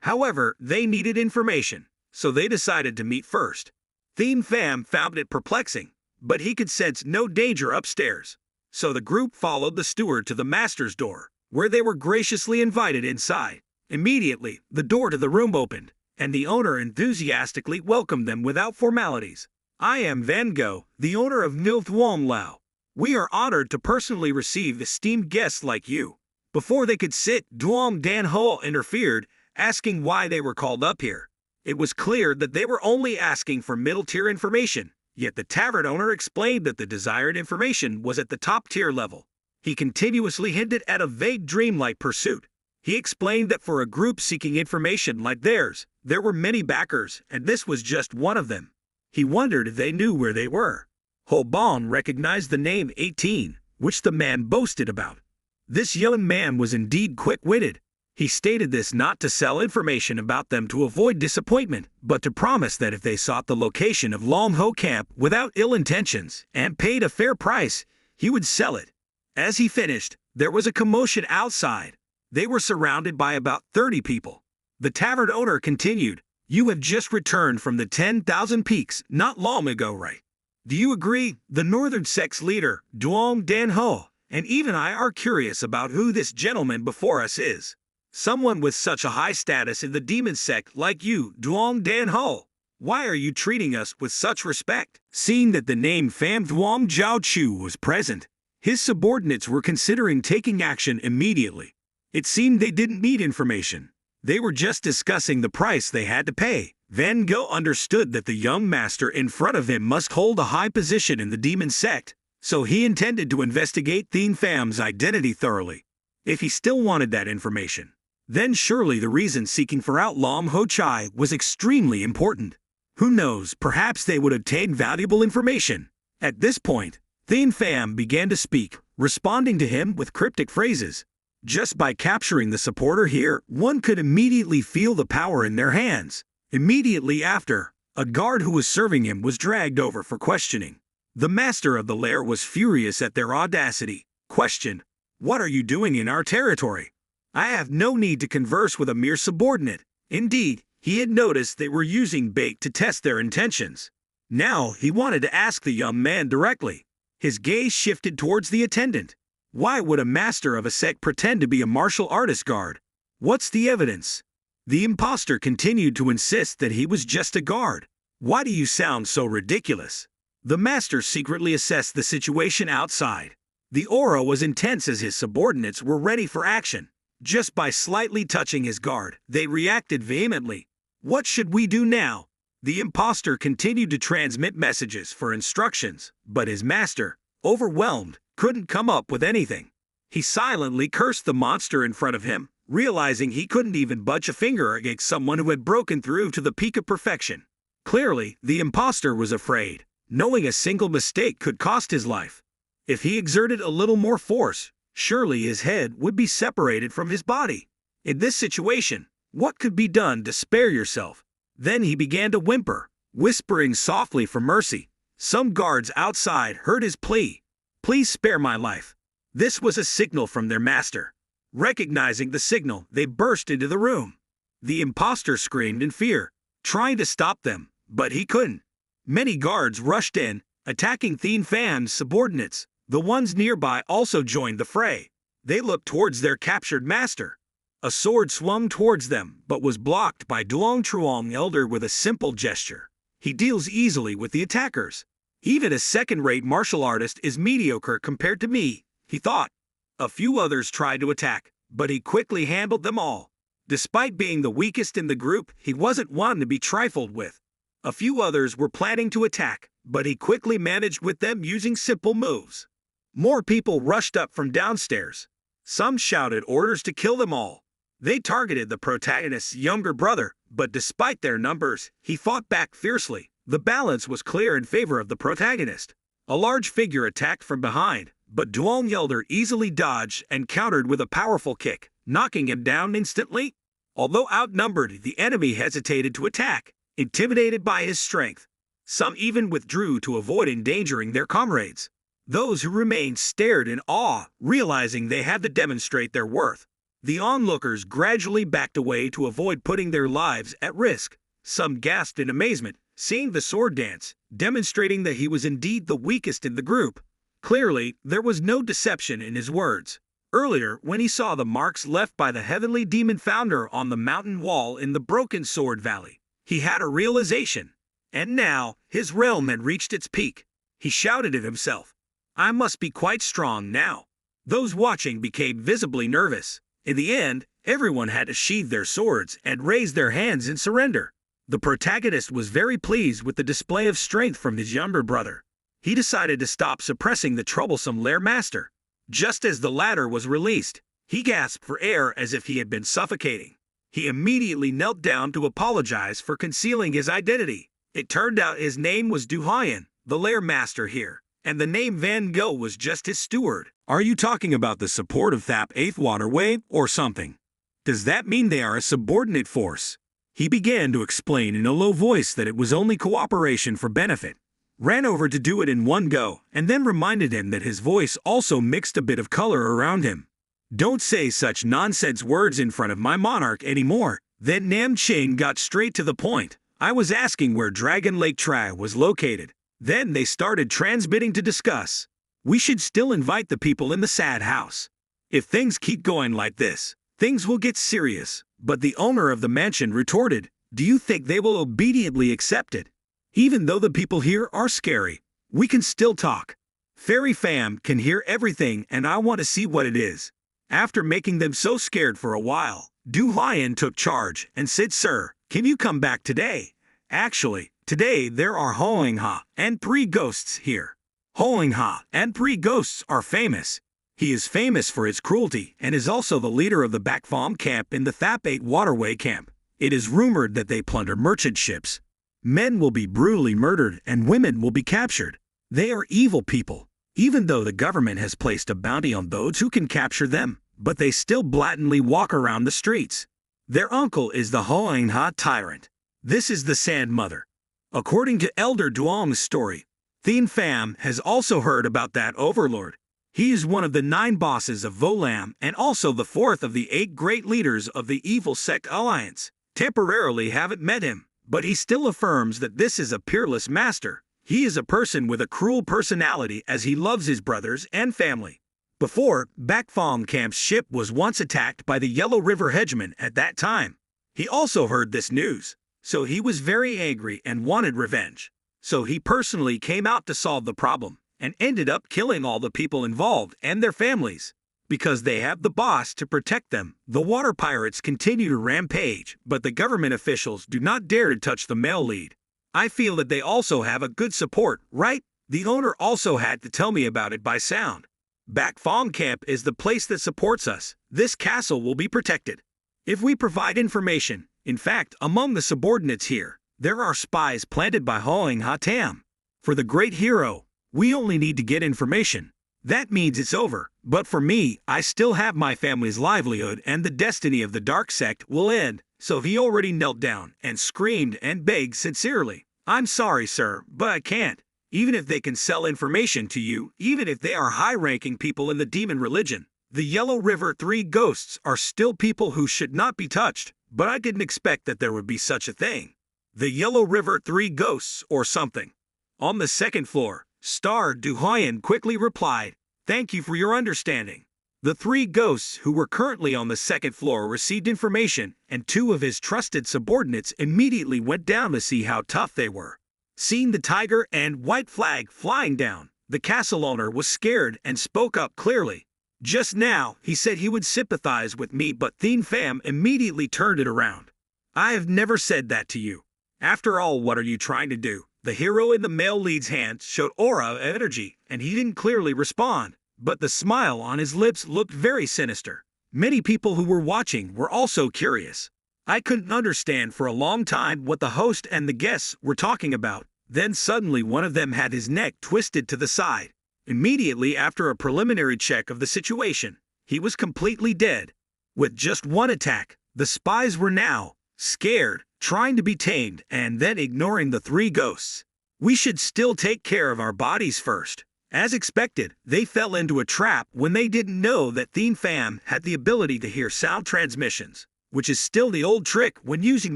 However, they needed information, so they decided to meet first. Thien Pham found it perplexing, but he could sense no danger upstairs. So the group followed the steward to the master's door, where they were graciously invited inside. Immediately, the door to the room opened, and the owner enthusiastically welcomed them without formalities. I am Van Gogh, the owner of Nil Thuong Lao. We are honored to personally receive esteemed guests like you. Before they could sit, Duong Dan Ho interfered, asking why they were called up here. It was clear that they were only asking for middle-tier information, yet the tavern owner explained that the desired information was at the top-tier level. He continuously hinted at a vague dreamlike pursuit. He explained that for a group seeking information like theirs, there were many backers, and this was just one of them. He wondered if they knew where they were. Ho Bon recognized the name 18, which the man boasted about. This young man was indeed quick-witted. He stated this not to sell information about them to avoid disappointment, but to promise that if they sought the location of Long Ho Camp without ill intentions and paid a fair price, he would sell it. As he finished, there was a commotion outside. They were surrounded by about 30 people. The tavern owner continued, "You have just returned from the 10,000 Peaks not long ago, right? Do you agree? The northern sect's leader, Duong Dan Ho, and even I are curious about who this gentleman before us is. Someone with such a high status in the demon sect like you, Duong Dan Ho. Why are you treating us with such respect?" Seeing that the name Pham Thuong Jiao Chu was present, his subordinates were considering taking action immediately. It seemed they didn't need information. They were just discussing the price they had to pay. Van Gogh understood that the young master in front of him must hold a high position in the demon sect, so he intended to investigate Thien Pham's identity thoroughly. If he still wanted that information, then surely the reason seeking for Outlaw Ho Chai was extremely important. Who knows, perhaps they would obtain valuable information. At this point, Thien Pham began to speak, responding to him with cryptic phrases. Just by capturing the supporter here, one could immediately feel the power in their hands. Immediately after, a guard who was serving him was dragged over for questioning. The master of the lair was furious at their audacity. Questioned, "What are you doing in our territory? I have no need to converse with a mere subordinate." Indeed, he had noticed they were using bait to test their intentions. Now he wanted to ask the young man directly. His gaze shifted towards the attendant. Why would a master of a sect pretend to be a martial artist guard? What's the evidence? The impostor continued to insist that he was just a guard. Why do you sound so ridiculous? The master secretly assessed the situation outside. The aura was intense as his subordinates were ready for action. Just by slightly touching his guard, they reacted vehemently. What should we do now? The impostor continued to transmit messages for instructions, but his master, overwhelmed, couldn't come up with anything. He silently cursed the monster in front of him, realizing he couldn't even budge a finger against someone who had broken through to the peak of perfection. Clearly, the impostor was afraid, knowing a single mistake could cost his life. If he exerted a little more force, surely his head would be separated from his body. In this situation, what could be done to spare yourself? Then he began to whimper, whispering softly for mercy. Some guards outside heard his plea. "Please spare my life." This was a signal from their master. Recognizing the signal, they burst into the room. The impostor screamed in fear, trying to stop them, but he couldn't. Many guards rushed in, attacking Thien Pham's subordinates. The ones nearby also joined the fray. They looked towards their captured master. A sword swung towards them, but was blocked by Duong Truong Elder with a simple gesture. He deals easily with the attackers. Even a second-rate martial artist is mediocre compared to me, he thought. A few others tried to attack, but he quickly handled them all. Despite being the weakest in the group, he wasn't one to be trifled with. A few others were planning to attack, but he quickly managed with them using simple moves. More people rushed up from downstairs. Some shouted orders to kill them all. They targeted the protagonist's younger brother, but despite their numbers, he fought back fiercely. The balance was clear in favor of the protagonist. A large figure attacked from behind, but Duong Yelder easily dodged and countered with a powerful kick, knocking him down instantly. Although outnumbered, the enemy hesitated to attack, intimidated by his strength. Some even withdrew to avoid endangering their comrades. Those who remained stared in awe, realizing they had to demonstrate their worth. The onlookers gradually backed away to avoid putting their lives at risk. Some gasped in amazement, seeing the sword dance, demonstrating that he was indeed the weakest in the group. Clearly, there was no deception in his words. Earlier, when he saw the marks left by the heavenly demon founder on the mountain wall in the Broken Sword Valley, he had a realization. And now, his realm had reached its peak. He shouted at himself, "I must be quite strong now." Those watching became visibly nervous. In the end, everyone had to sheathe their swords and raise their hands in surrender. The protagonist was very pleased with the display of strength from his younger brother. He decided to stop suppressing the troublesome Lair Master. Just as the latter was released, he gasped for air as if he had been suffocating. He immediately knelt down to apologize for concealing his identity. It turned out his name was Du Hyan, the Lair Master here, and the name Van Gogh was just his steward. Are you talking about the support of Thap 8th Waterway, or something? Does that mean they are a subordinate force? He began to explain in a low voice that it was only cooperation for benefit. Ran over to do it in one go, and then reminded him that his voice also mixed a bit of color around him. Don't say such nonsense words in front of my monarch anymore. Then Nam Ching got straight to the point. I was asking where Dragon Lake Tri was located. Then they started transmitting to discuss. We should still invite the people in the sad house. If things keep going like this, things will get serious. But the owner of the mansion retorted, do you think they will obediently accept it? Even though the people here are scary, we can still talk. Fairy Fam can hear everything and I want to see what it is. After making them so scared for a while, Du Hyan took charge and said, Sir, can you come back today? Actually, today there are Hoing Ha and 3 ghosts here. Hoing Ha and 3 ghosts are famous. He is famous for his cruelty and is also the leader of the Bakfam camp in the Thap 8 Waterway camp. It is rumored that they plunder merchant ships. Men will be brutally murdered and women will be captured. They are evil people, even though the government has placed a bounty on those who can capture them, but they still blatantly walk around the streets. Their uncle is the Hoang Ha tyrant. This is the Sand Mother. According to Elder Duong's story, Thien Pham has also heard about that overlord. He is one of the 9 bosses of Volam and also the 4th of the 8 great leaders of the Evil Sect Alliance. Temporarily haven't met him, but he still affirms that this is a peerless master. He is a person with a cruel personality as he loves his brothers and family. Before, Bakfam Camp's ship was once attacked by the Yellow River Hedgemen at that time. He also heard this news, so he was very angry and wanted revenge. So he personally came out to solve the problem, and ended up killing all the people involved and their families. Because they have the boss to protect them, the water pirates continue to rampage, but the government officials do not dare to touch the male lead. I feel that they also have a good support, right? The owner also had to tell me about it by sound. Bakfam Camp is the place that supports us. This castle will be protected. If we provide information, in fact, among the subordinates here, there are spies planted by Hoang Ha Tam. For the great hero, we only need to get information. That means it's over, but for me, I still have my family's livelihood and the destiny of the dark sect will end. So he already knelt down and screamed and begged sincerely. I'm sorry, sir, but I can't. Even if they can sell information to you, even if they are high-ranking people in the demon religion, the Yellow River 3 ghosts are still people who should not be touched, but I didn't expect that there would be such a thing. The Yellow River 3 ghosts or something. On the 2nd floor, Star Du Hyan quickly replied, Thank you for your understanding. The 3 ghosts who were currently on the 2nd floor received information, and 2 of his trusted subordinates immediately went down to see how tough they were. Seeing the tiger and white flag flying down, the castle owner was scared and spoke up clearly. Just now, he said he would sympathize with me, but Thien Pham immediately turned it around. I have never said that to you. After all, what are you trying to do? The hero in the male lead's hand showed aura of energy, and he didn't clearly respond, but the smile on his lips looked very sinister. Many people who were watching were also curious. I couldn't understand for a long time what the host and the guests were talking about. Then suddenly one of them had his neck twisted to the side. Immediately after a preliminary check of the situation, he was completely dead. With just one attack, the spies were now scared, trying to be tamed, and then ignoring the three ghosts. We should still take care of our bodies first. As expected, they fell into a trap when they didn't know that Thien Pham had the ability to hear sound transmissions, which is still the old trick when using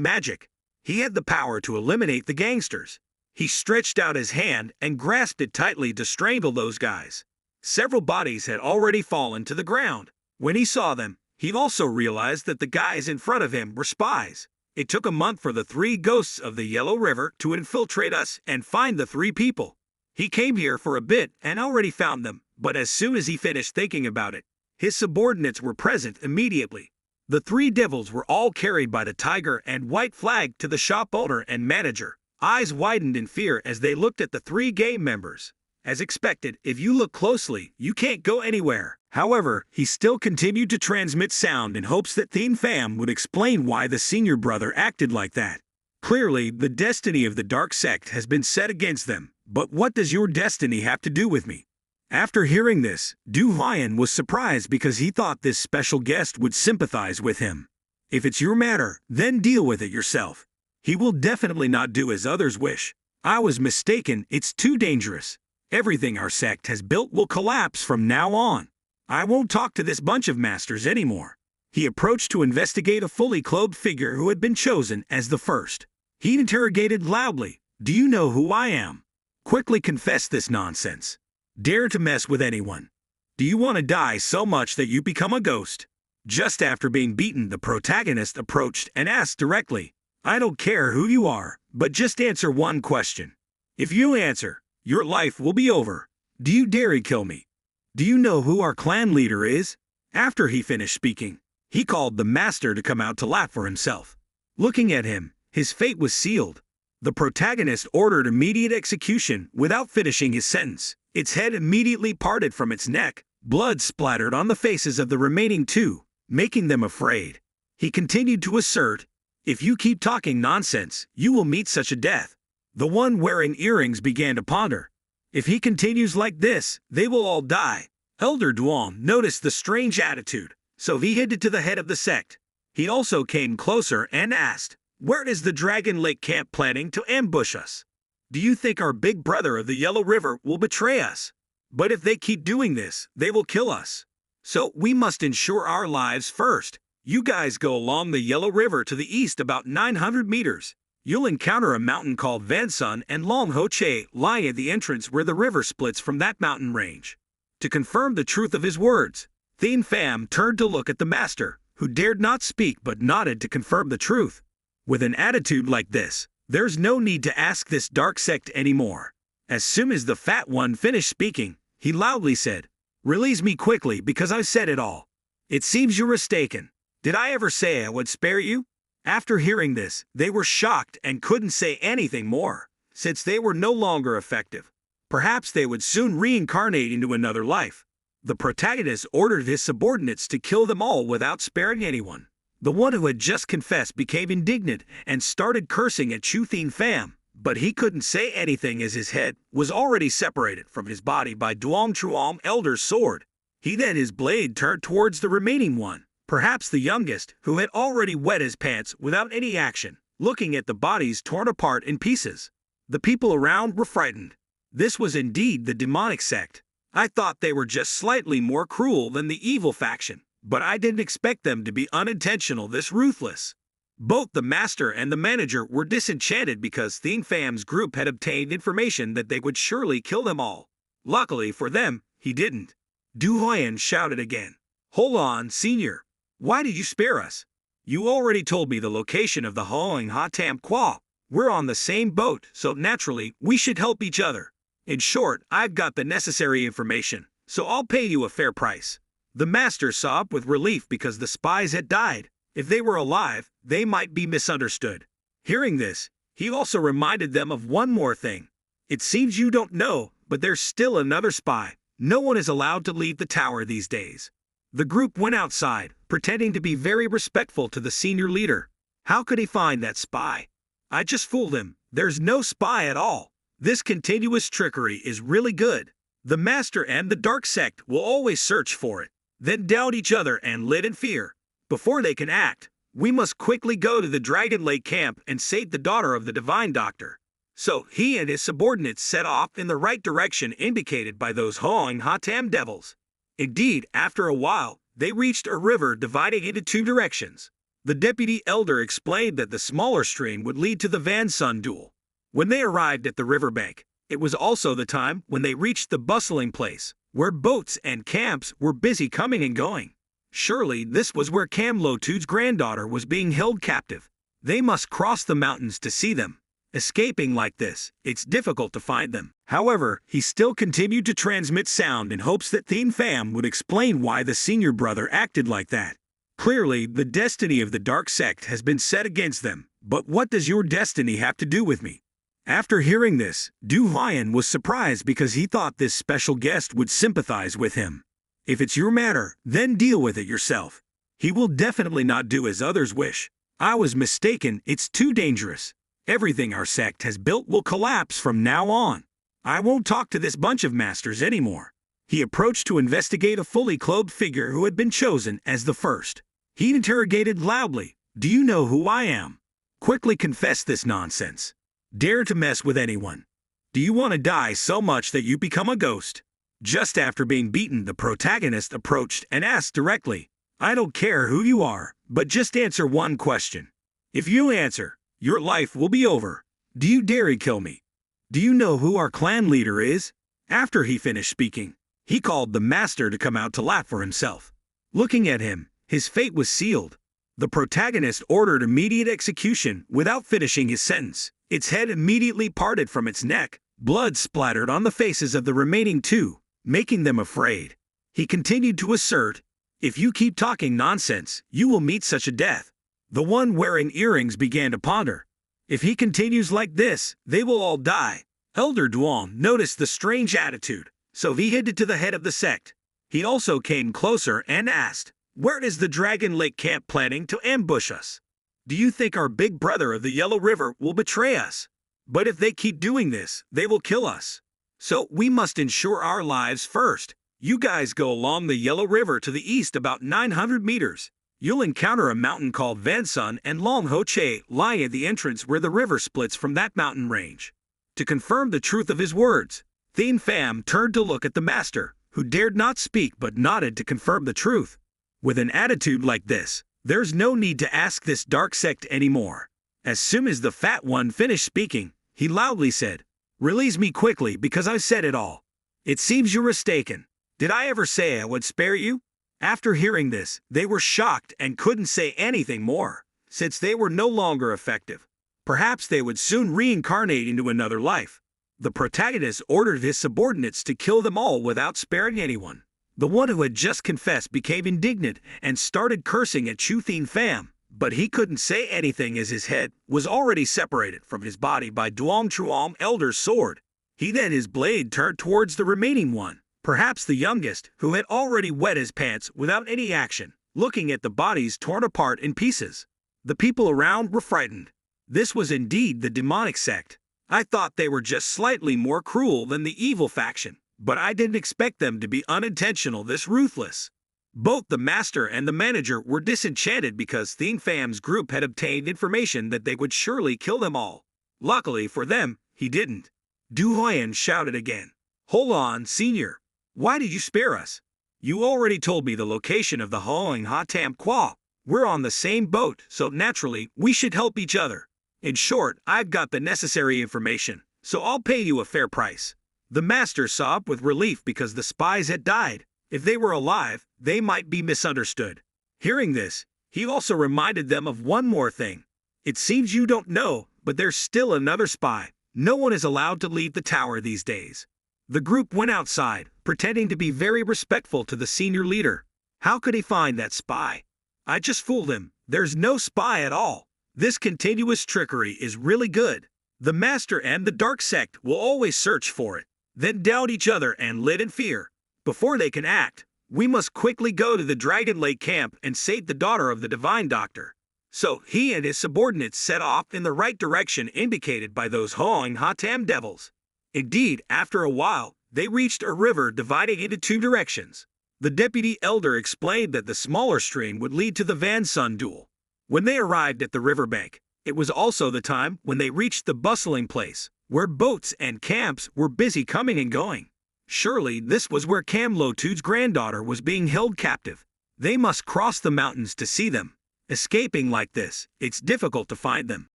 magic. He had the power to eliminate the gangsters. He stretched out his hand and grasped it tightly to strangle those guys. Several bodies had already fallen to the ground. When he saw them, he also realized that the guys in front of him were spies. It took a month for the three ghosts of the Yellow River to infiltrate us and find the three people. He came here for a bit and already found them, but as soon as he finished thinking about it, his subordinates were present immediately. The three devils were all carried by the tiger and white flag to the shop owner and manager. Eyes widened in fear as they looked at the three gang members. As expected, if you look closely, you can't go anywhere. However, he still continued to transmit sound in hopes that Thien Pham would explain why the senior brother acted like that. Clearly, the destiny of the dark sect has been set against them, but what does your destiny have to do with me? After hearing this, Du Huyen was surprised because he thought this special guest would sympathize with him. If it's your matter, then deal with it yourself. He will definitely not do as others wish. I was mistaken, it's too dangerous. Everything our sect has built will collapse from now on. I won't talk to this bunch of masters anymore. He approached to investigate a fully clothed figure who had been chosen as the first. He interrogated loudly, "Do you know who I am? Quickly confess this nonsense. Dare to mess with anyone. Do you want to die so much that you become a ghost?" Just after being beaten, the protagonist approached and asked directly, "I don't care who you are, but just answer one question. If you answer, your life will be over. Do you dare kill me? Do you know who our clan leader is?" After he finished speaking, he called the master to come out to laugh for himself. Looking at him, his fate was sealed. The protagonist ordered immediate execution without finishing his sentence. Its head immediately parted from its neck. Blood splattered on the faces of the remaining two, making them afraid. He continued to assert, "If you keep talking nonsense, you will meet such a death." The one wearing earrings began to ponder. If he continues like this, they will all die. Elder Duong noticed the strange attitude, so he headed to the head of the sect. He also came closer and asked, "Where is the Dragon Lake camp planning to ambush us? Do you think our big brother of the Yellow River will betray us? But if they keep doing this, they will kill us. So we must ensure our lives first. You guys go along the Yellow River to the east about 900 meters. You'll encounter a mountain called Van Sun and Long Ho Che lying at the entrance where the river splits from that mountain range." To confirm the truth of his words, Thien Pham turned to look at the master, who dared not speak but nodded to confirm the truth. With an attitude like this, there's no need to ask this dark sect anymore. As soon as the fat one finished speaking, he loudly said, "Release me quickly because I've said it all. It seems you're mistaken. Did I ever say I would spare you?" After hearing this, they were shocked and couldn't say anything more, since they were no longer effective. Perhaps they would soon reincarnate into another life. The protagonist ordered his subordinates to kill them all without sparing anyone. The one who had just confessed became indignant and started cursing at Chu Thien Pham, but he couldn't say anything as his head was already separated from his body by Duong Truong Elder's sword. He then his blade turned towards the remaining one, perhaps the youngest, who had already wet his pants without any action, looking at the bodies torn apart in pieces. The people around were frightened. This was indeed the demonic sect. I thought they were just slightly more cruel than the evil faction, but I didn't expect them to be unintentional this ruthless. Both the master and the manager were disenchanted because Thien Pham's group had obtained information that they would surely kill them all. Luckily for them, he didn't. Du Huyen shouted again, "Hold on, senior. Why did you spare us? You already told me the location of the Hoang Ha Tam Kwa. We're on the same boat, so naturally, we should help each other. In short, I've got the necessary information, so I'll pay you a fair price. The master saw up with relief because the spies had died. If they were alive, they might be misunderstood. Hearing this, he also reminded them of one more thing. It seems you don't know, but there's still another spy. No one is allowed to leave the tower these days. The group went outside, pretending to be very respectful to the senior leader. How could he find that spy? I just fooled him. There's no spy at all. This continuous trickery is really good. The master and the dark sect will always search for it, then doubt each other and live in fear. Before they can act, we must quickly go to the Dragon Lake camp and save the daughter of the Divine Doctor. So he and his subordinates set off in the right direction indicated by those Hoang-Hatam devils. Indeed, after a while, they reached a river dividing into two directions. The deputy elder explained that the smaller stream would lead to the Van Sun duel. When they arrived at the riverbank, it was also the time when they reached the bustling place, where boats and camps were busy coming and going. Surely this was where Kamlotu's granddaughter was being held captive. They must cross the mountains to see them. Escaping like this, it's difficult to find them. However, he still continued to transmit sound in hopes that Thien Pham would explain why the senior brother acted like that. Clearly, the destiny of the dark sect has been set against them, but what does your destiny have to do with me? After hearing this, Du Huyen was surprised because he thought this special guest would sympathize with him. If it's your matter, then deal with it yourself. He will definitely not do as others wish. I was mistaken, it's too dangerous. Everything our sect has built will collapse from now on. I won't talk to this bunch of masters anymore. He approached to investigate a fully clothed figure who had been chosen as the first. He interrogated loudly, "Do you know who I am? Quickly confess this nonsense. Dare to mess with anyone. Do you want to die so much that you become a ghost?" Just after being beaten, the protagonist approached and asked directly, "I don't care who you are, but just answer one question. If you answer, your life will be over. Do you dare kill me? Do you know who our clan leader is?" After he finished speaking, he called the master to come out to laugh for himself. Looking at him, his fate was sealed. The protagonist ordered immediate execution without finishing his sentence. Its head immediately parted from its neck. Blood splattered on the faces of the remaining two, making them afraid. He continued to assert, "If you keep talking nonsense, you will meet such a death." The one wearing earrings began to ponder. If he continues like this, they will all die. Elder Duong noticed the strange attitude, so he headed to the head of the sect. He also came closer and asked, "Where is the Dragon Lake camp planning to ambush us? Do you think our big brother of the Yellow River will betray us? But if they keep doing this, they will kill us. So we must ensure our lives first. You guys go along the Yellow River to the east about 900 meters. You'll encounter a mountain called Van Sun and Long Ho Che lie at the entrance where the river splits from that mountain range." To confirm the truth of his words, Thien Pham turned to look at the master, who dared not speak but nodded to confirm the truth. With an attitude like this, there's no need to ask this dark sect anymore. As soon as the fat one finished speaking, he loudly said, "Release me quickly because I've said it all. It seems you're mistaken. Did I ever say I would spare you?" After hearing this, they were shocked and couldn't say anything more, since they were no longer effective. Perhaps they would soon reincarnate into another life. The protagonist ordered his subordinates to kill them all without sparing anyone. The one who had just confessed became indignant and started cursing at Chu Thien Pham, but he couldn't say anything as his head was already separated from his body by Duong Truong Elder's sword. He then his blade turned towards the remaining one, perhaps the youngest, who had already wet his pants without any action, looking at the bodies torn apart in pieces. The people around were frightened. This was indeed the demonic sect. I thought they were just slightly more cruel than the evil faction, but I didn't expect them to be unintentional this ruthless. Both the master and the manager were disenchanted because Thien Pham's group had obtained information that they would surely kill them all. Luckily for them, he didn't. Du Huyen shouted again, "Hold on, senior. Why did you spare us? You already told me the location of the Hoang Hatam Kwa. We're on the same boat, so naturally, we should help each other. In short, I've got the necessary information, so I'll pay you a fair price." The master saw up with relief because the spies had died. If they were alive, they might be misunderstood. Hearing this, he also reminded them of one more thing. It seems you don't know, but there's still another spy. No one is allowed to leave the tower these days. The group went outside, pretending to be very respectful to the senior leader. How could he find that spy? I just fooled him. There's no spy at all. This continuous trickery is really good. The master and the dark sect will always search for it, then doubt each other and live in fear. Before they can act, we must quickly go to the Dragon Lake camp and save the daughter of the divine doctor. So he and his subordinates set off in the right direction indicated by those Hoang Hatam devils. Indeed, after a while, they reached a river dividing into two directions. The deputy elder explained that the smaller stream would lead to the Van Sun duel. When they arrived at the riverbank, it was also the time when they reached the bustling place, where boats and camps were busy coming and going. Surely this was where Kamlotude's granddaughter was being held captive. They must cross the mountains to see them. Escaping like this, it's difficult to find them.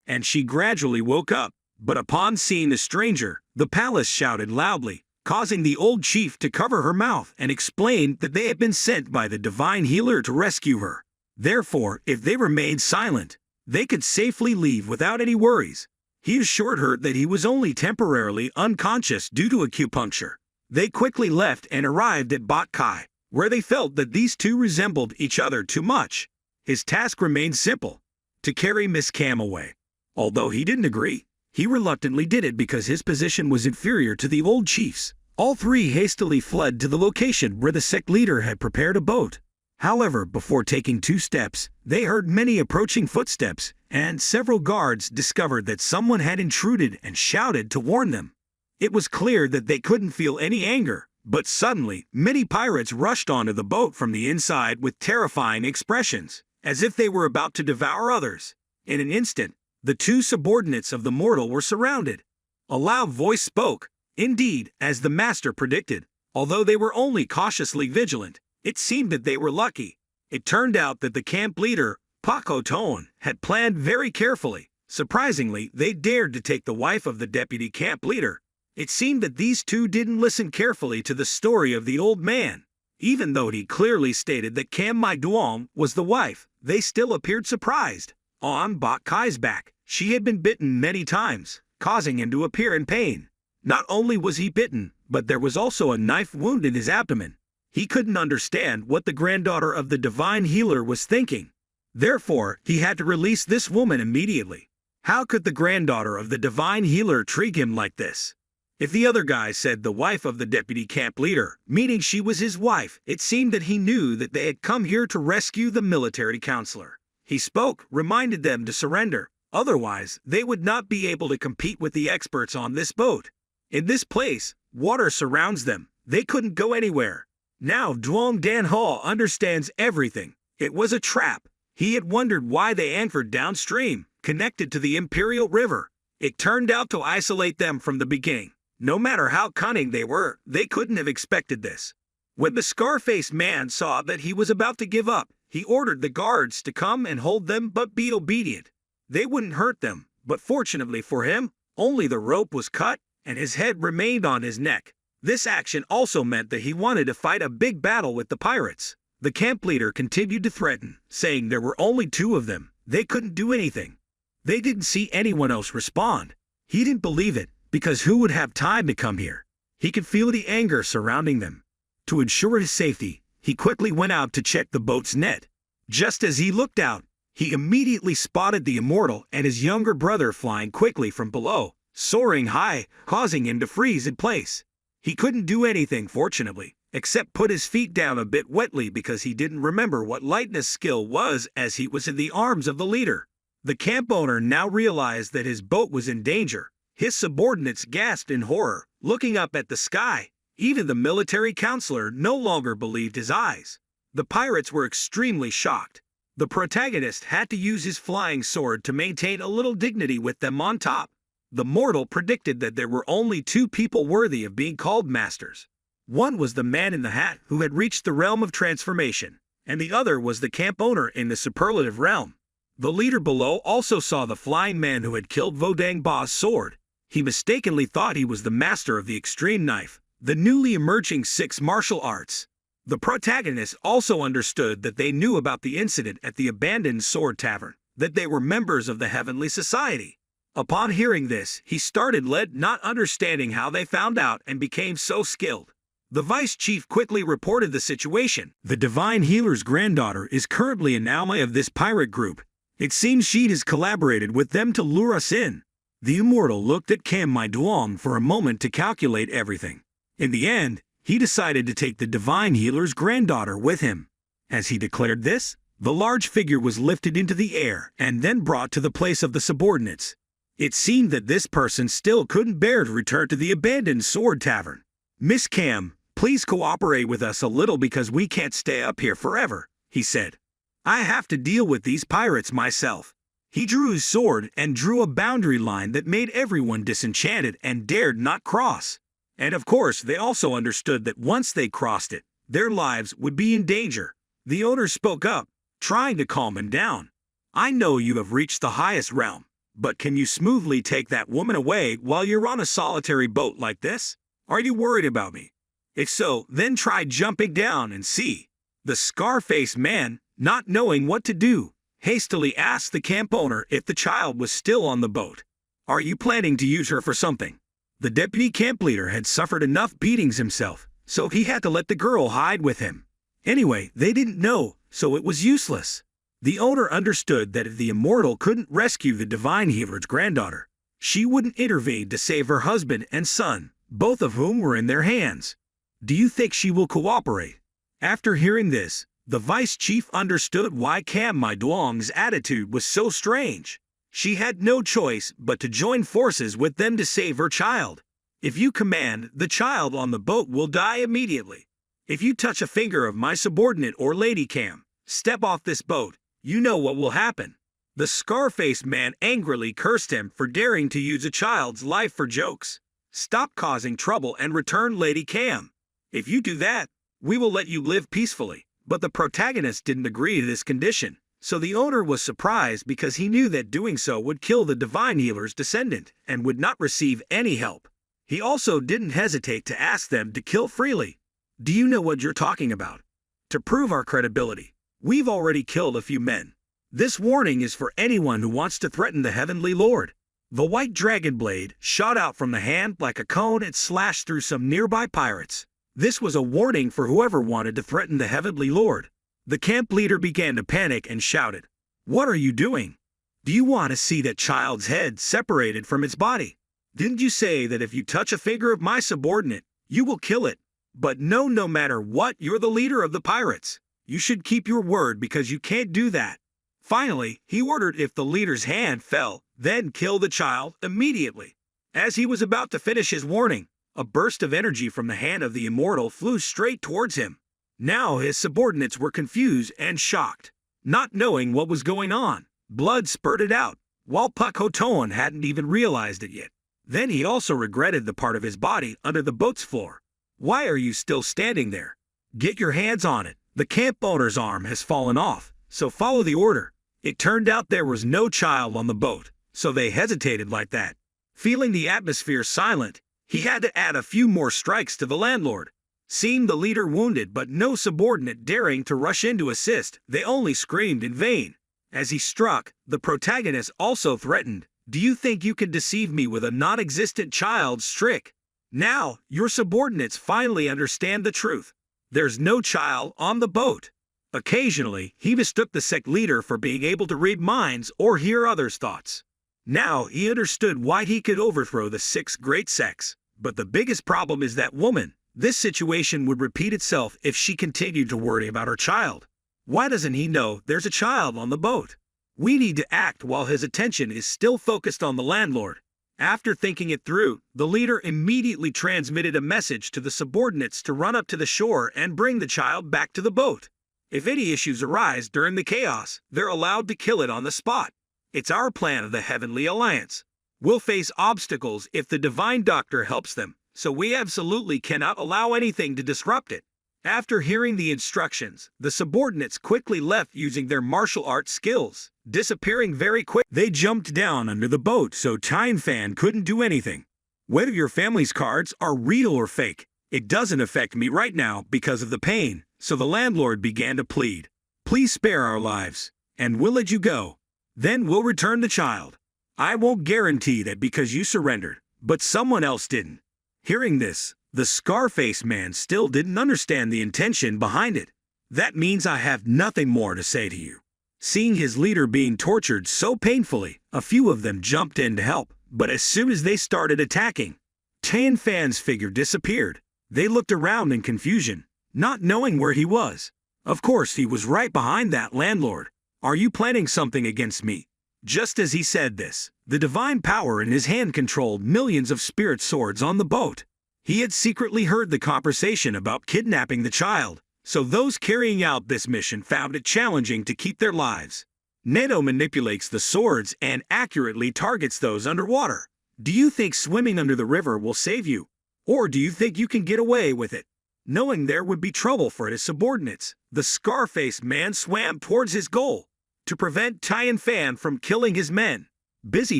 And she gradually woke up, but upon seeing the stranger, the palace shouted loudly, causing the old chief to cover her mouth and explain that they had been sent by the divine healer to rescue her. Therefore, if they remained silent, they could safely leave without any worries. He assured her that he was only temporarily unconscious due to acupuncture. They quickly left and arrived at Bat Kai, where they felt that these two resembled each other too much. His task remained simple, to carry Miss Cam away. Although he didn't agree, he reluctantly did it because his position was inferior to the old chief's. All three hastily fled to the location where the sect leader had prepared a boat. However, before taking 2 steps, they heard many approaching footsteps, and several guards discovered that someone had intruded and shouted to warn them. It was clear that they couldn't feel any anger, but suddenly, many pirates rushed onto the boat from the inside with terrifying expressions, as if they were about to devour others. In an instant, the 2 subordinates of the mortal were surrounded. A loud voice spoke. Indeed, as the master predicted, although they were only cautiously vigilant, it seemed that they were lucky. It turned out that the camp leader, Paco Ton, had planned very carefully. Surprisingly, they dared to take the wife of the deputy camp leader. It seemed that these 2 didn't listen carefully to the story of the old man. Even though he clearly stated that Cam Mai Duong was the wife, they still appeared surprised. On Bak Kai's back, she had been bitten many times, causing him to appear in pain. Not only was he bitten, but there was also a knife wound in his abdomen. He couldn't understand what the granddaughter of the divine healer was thinking. Therefore, he had to release this woman immediately. How could the granddaughter of the divine healer treat him like this? If the other guy said the wife of the deputy camp leader, meaning she was his wife, it seemed that he knew that they had come here to rescue the military counselor. He spoke, reminded them to surrender. Otherwise, they would not be able to compete with the experts on this boat. In this place, water surrounds them. They couldn't go anywhere. Now Duong Dan Ho understands everything. It was a trap. He had wondered why they anchored downstream, connected to the Imperial River. It turned out to isolate them from the beginning. No matter how cunning they were, they couldn't have expected this. When the scar-faced man saw that he was about to give up, he ordered the guards to come and hold them but be obedient. They wouldn't hurt them, but fortunately for him, only the rope was cut, and his head remained on his neck. This action also meant that he wanted to fight a big battle with the pirates. The camp leader continued to threaten, saying there were only 2 of them. They couldn't do anything. They didn't see anyone else respond. He didn't believe it, because who would have time to come here? He could feel the anger surrounding them. To ensure his safety, he quickly went out to check the boat's net. Just as he looked out, he immediately spotted the immortal and his younger brother flying quickly from below, soaring high, causing him to freeze in place. He couldn't do anything, fortunately, except put his feet down a bit wetly because he didn't remember what lightness skill was as he was in the arms of the leader. The camp owner now realized that his boat was in danger. His subordinates gasped in horror, looking up at the sky. Even the military counselor no longer believed his eyes. The pirates were extremely shocked. The protagonist had to use his flying sword to maintain a little dignity with them on top. The mortal predicted that there were only 2 people worthy of being called masters. One was the man in the hat who had reached the realm of transformation, and the other was the camp owner in the superlative realm. The leader below also saw the flying man who had killed Vodang Ba's sword. He mistakenly thought he was the master of the extreme knife, the newly emerging 6 martial arts. The protagonist also understood that they knew about the incident at the abandoned sword tavern, that they were members of the Heavenly Society. Upon hearing this, he started not understanding how they found out and became so skilled. The vice chief quickly reported the situation. The divine healer's granddaughter is currently an ally of this pirate group. It seems she has collaborated with them to lure us in. The immortal looked at Kam My Duong for a moment to calculate everything. In the end, he decided to take the divine healer's granddaughter with him. As he declared this, the large figure was lifted into the air and then brought to the place of the subordinates. It seemed that this person still couldn't bear to return to the abandoned sword tavern. "Miss Kam, please cooperate with us a little because we can't stay up here forever," he said. "I have to deal with these pirates myself." He drew his sword and drew a boundary line that made everyone disenchanted and dared not cross. And of course, they also understood that once they crossed it, their lives would be in danger. The owner spoke up, trying to calm him down. "I know you have reached the highest realm, but can you smoothly take that woman away while you're on a solitary boat like this? Are you worried about me? If so, then try jumping down and see." The scar-faced man, not knowing what to do, hastily asked the camp owner if the child was still on the boat. "Are you planning to use her for something?" The deputy camp leader had suffered enough beatings himself, so he had to let the girl hide with him. Anyway, they didn't know, so it was useless. The owner understood that if the immortal couldn't rescue the divine healer's granddaughter, she wouldn't intervene to save her husband and son, both of whom were in their hands. "Do you think she will cooperate?" After hearing this, the vice chief understood why Kam My Duong's attitude was so strange. She had no choice but to join forces with them to save her child. "If you command, the child on the boat will die immediately. If you touch a finger of my subordinate or Lady Kam, step off this boat, you know what will happen." The scar-faced man angrily cursed him for daring to use a child's life for jokes. "Stop causing trouble and return Lady Kam. If you do that, we will let you live peacefully." But the protagonist didn't agree to this condition, so the owner was surprised because he knew that doing so would kill the divine healer's descendant and would not receive any help. He also didn't hesitate to ask them to kill freely. "Do you know what you're talking about? To prove our credibility, we've already killed a few men. This warning is for anyone who wants to threaten the Heavenly Lord." The white dragon blade shot out from the hand like a cone and slashed through some nearby pirates. This was a warning for whoever wanted to threaten the Heavenly Lord. The camp leader began to panic and shouted, "What are you doing? Do you want to see that child's head separated from its body? Didn't you say that if you touch a finger of my subordinate, you will kill it? But no matter what, you're the leader of the pirates. You should keep your word because you can't do that." Finally, he ordered if the leader's hand fell, then kill the child immediately. As he was about to finish his warning, a burst of energy from the hand of the immortal flew straight towards him. Now his subordinates were confused and shocked. Not knowing what was going on, blood spurted out, while Pak Hotoan hadn't even realized it yet. Then he also regretted the part of his body under the boat's floor. "Why are you still standing there? Get your hands on it. The camp owner's arm has fallen off, so follow the order." It turned out there was no child on the boat, so they hesitated like that. Feeling the atmosphere silent, he had to add a few more strikes to the landlord. Seeing the leader wounded but no subordinate daring to rush in to assist, they only screamed in vain. As he struck, the protagonist also threatened, "Do you think you can deceive me with a non-existent child's trick? Now, your subordinates finally understand the truth. There's no child on the boat." Occasionally, he mistook the sect leader for being able to read minds or hear others' thoughts. Now he understood why he could overthrow the 6 great sects. But the biggest problem is that woman. This situation would repeat itself if she continued to worry about her child. Why doesn't he know there's a child on the boat? We need to act while his attention is still focused on the landlord. After thinking it through, the leader immediately transmitted a message to the subordinates to run up to the shore and bring the child back to the boat. If any issues arise during the chaos, they're allowed to kill it on the spot. It's our plan of the Heavenly Alliance. We'll face obstacles if the Divine Doctor helps them, so we absolutely cannot allow anything to disrupt it. After hearing the instructions, the subordinates quickly left using their martial arts skills, disappearing very quick. They jumped down under the boat so Time Fan couldn't do anything. "Whether your family's cards are real or fake, it doesn't affect me right now because of the pain," so the landlord began to plead. "Please spare our lives, and we'll let you go. Then we'll return the child." I won't guarantee that because you surrendered, but someone else didn't. Hearing this, the Scarface man still didn't understand the intention behind it. That means I have nothing more to say to you. Seeing his leader being tortured so painfully, a few of them jumped in to help, but as soon as they started attacking, Tan Fan's figure disappeared. They looked around in confusion, not knowing where he was. Of course, he was right behind that landlord. Are you planning something against me? Just as he said this, the divine power in his hand controlled millions of spirit swords on the boat. He had secretly heard the conversation about kidnapping the child, so those carrying out this mission found it challenging to keep their lives. NANO manipulates the swords and accurately targets those underwater. Do you think swimming under the river will save you? Or do you think you can get away with it? Knowing there would be trouble for his subordinates, the Scarface man swam towards his goal to prevent Tan Fan from killing his men. Busy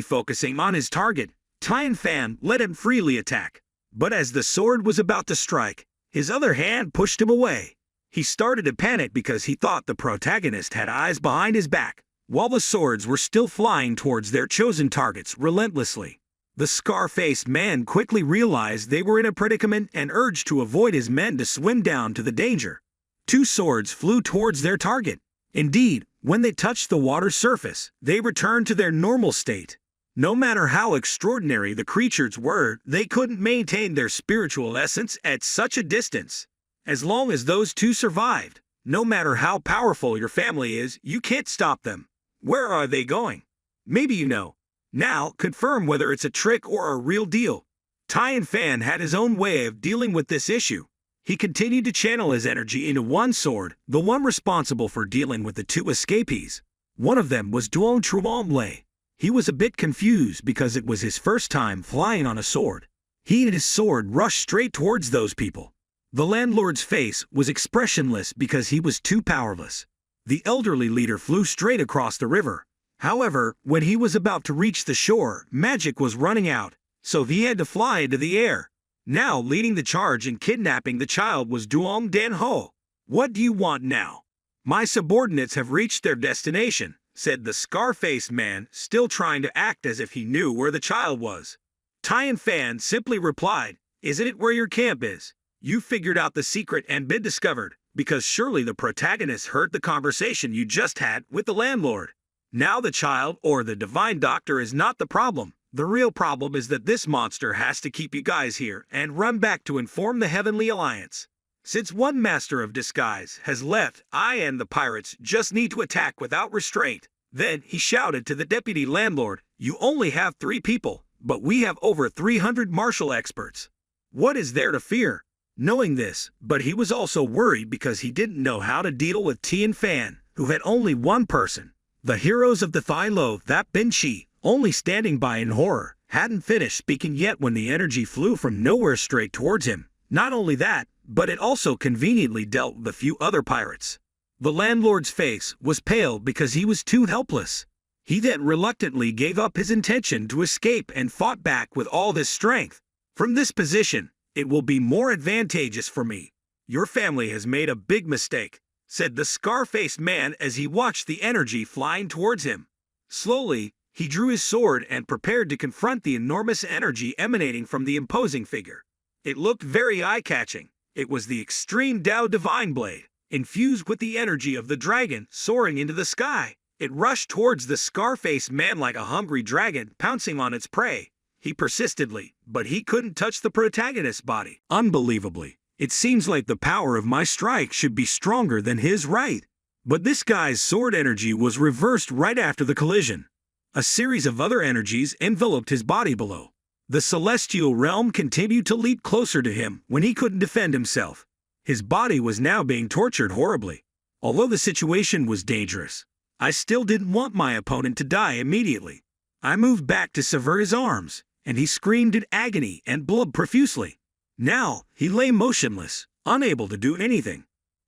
focusing on his target, Tan Fan let him freely attack. But as the sword was about to strike, his other hand pushed him away. He started to panic because he thought the protagonist had eyes behind his back, while the swords were still flying towards their chosen targets relentlessly. The Scarface man quickly realized they were in a predicament and urged to avoid his men to swim down to the danger. Two swords flew towards their target. Indeed, when they touched the water's surface, they returned to their normal state. No matter how extraordinary the creatures were, they couldn't maintain their spiritual essence at such a distance. As long as those two survived, no matter how powerful your family is, you can't stop them. Where are they going? Maybe you know. Now, confirm whether it's a trick or a real deal. Tan Fan had his own way of dealing with this issue. He continued to channel his energy into one sword, the one responsible for dealing with the two escapees. One of them was Duong Truong Lei. He was a bit confused because it was his first time flying on a sword. He and his sword rushed straight towards those people. The landlord's face was expressionless because he was too powerless. The elderly leader flew straight across the river. However, when he was about to reach the shore, magic was running out, so he had to fly into the air. Now leading the charge in kidnapping the child was Duong Dan Ho. What do you want now? My subordinates have reached their destination, said the Scarface man, still trying to act as if he knew where the child was. Tan Fan simply replied, Isn't it where your camp is? You figured out the secret and been discovered, because surely the protagonist heard the conversation you just had with the landlord. Now the child or the divine doctor is not the problem. The real problem is that this monster has to keep you guys here and run back to inform the Heavenly Alliance. Since one master of disguise has left, I and the pirates just need to attack without restraint. Then he shouted to the deputy landlord, You only have 3 people, but we have over 300 martial experts. What is there to fear? Knowing this, but he was also worried because he didn't know how to deal with Tan Fan, who had only one person. The heroes of the Thai Lo Thap Bin Chi, only standing by in horror, hadn't finished speaking yet when the energy flew from nowhere straight towards him. Not only that, but it also conveniently dealt with a few other pirates. The landlord's face was pale because he was too helpless. He then reluctantly gave up his intention to escape and fought back with all his strength. From this position, it will be more advantageous for me. Your family has made a big mistake, said the Scarface man as he watched the energy flying towards him. Slowly, he drew his sword and prepared to confront the enormous energy emanating from the imposing figure. It looked very eye-catching. It was the extreme Dao Divine Blade, infused with the energy of the dragon soaring into the sky. It rushed towards the Scarface man like a hungry dragon pouncing on its prey. He persistedly, but he couldn't touch the protagonist's body. Unbelievably, it seems like the power of my strike should be stronger than his, right? But this guy's sword energy was reversed right after the collision. A series of other energies enveloped his body below. The celestial realm continued to leap closer to him when he couldn't defend himself. His body was now being tortured horribly. Although the situation was dangerous, I still didn't want my opponent to die immediately. I moved back to sever his arms, and he screamed in agony and bled profusely. Now, he lay motionless, unable to do anything.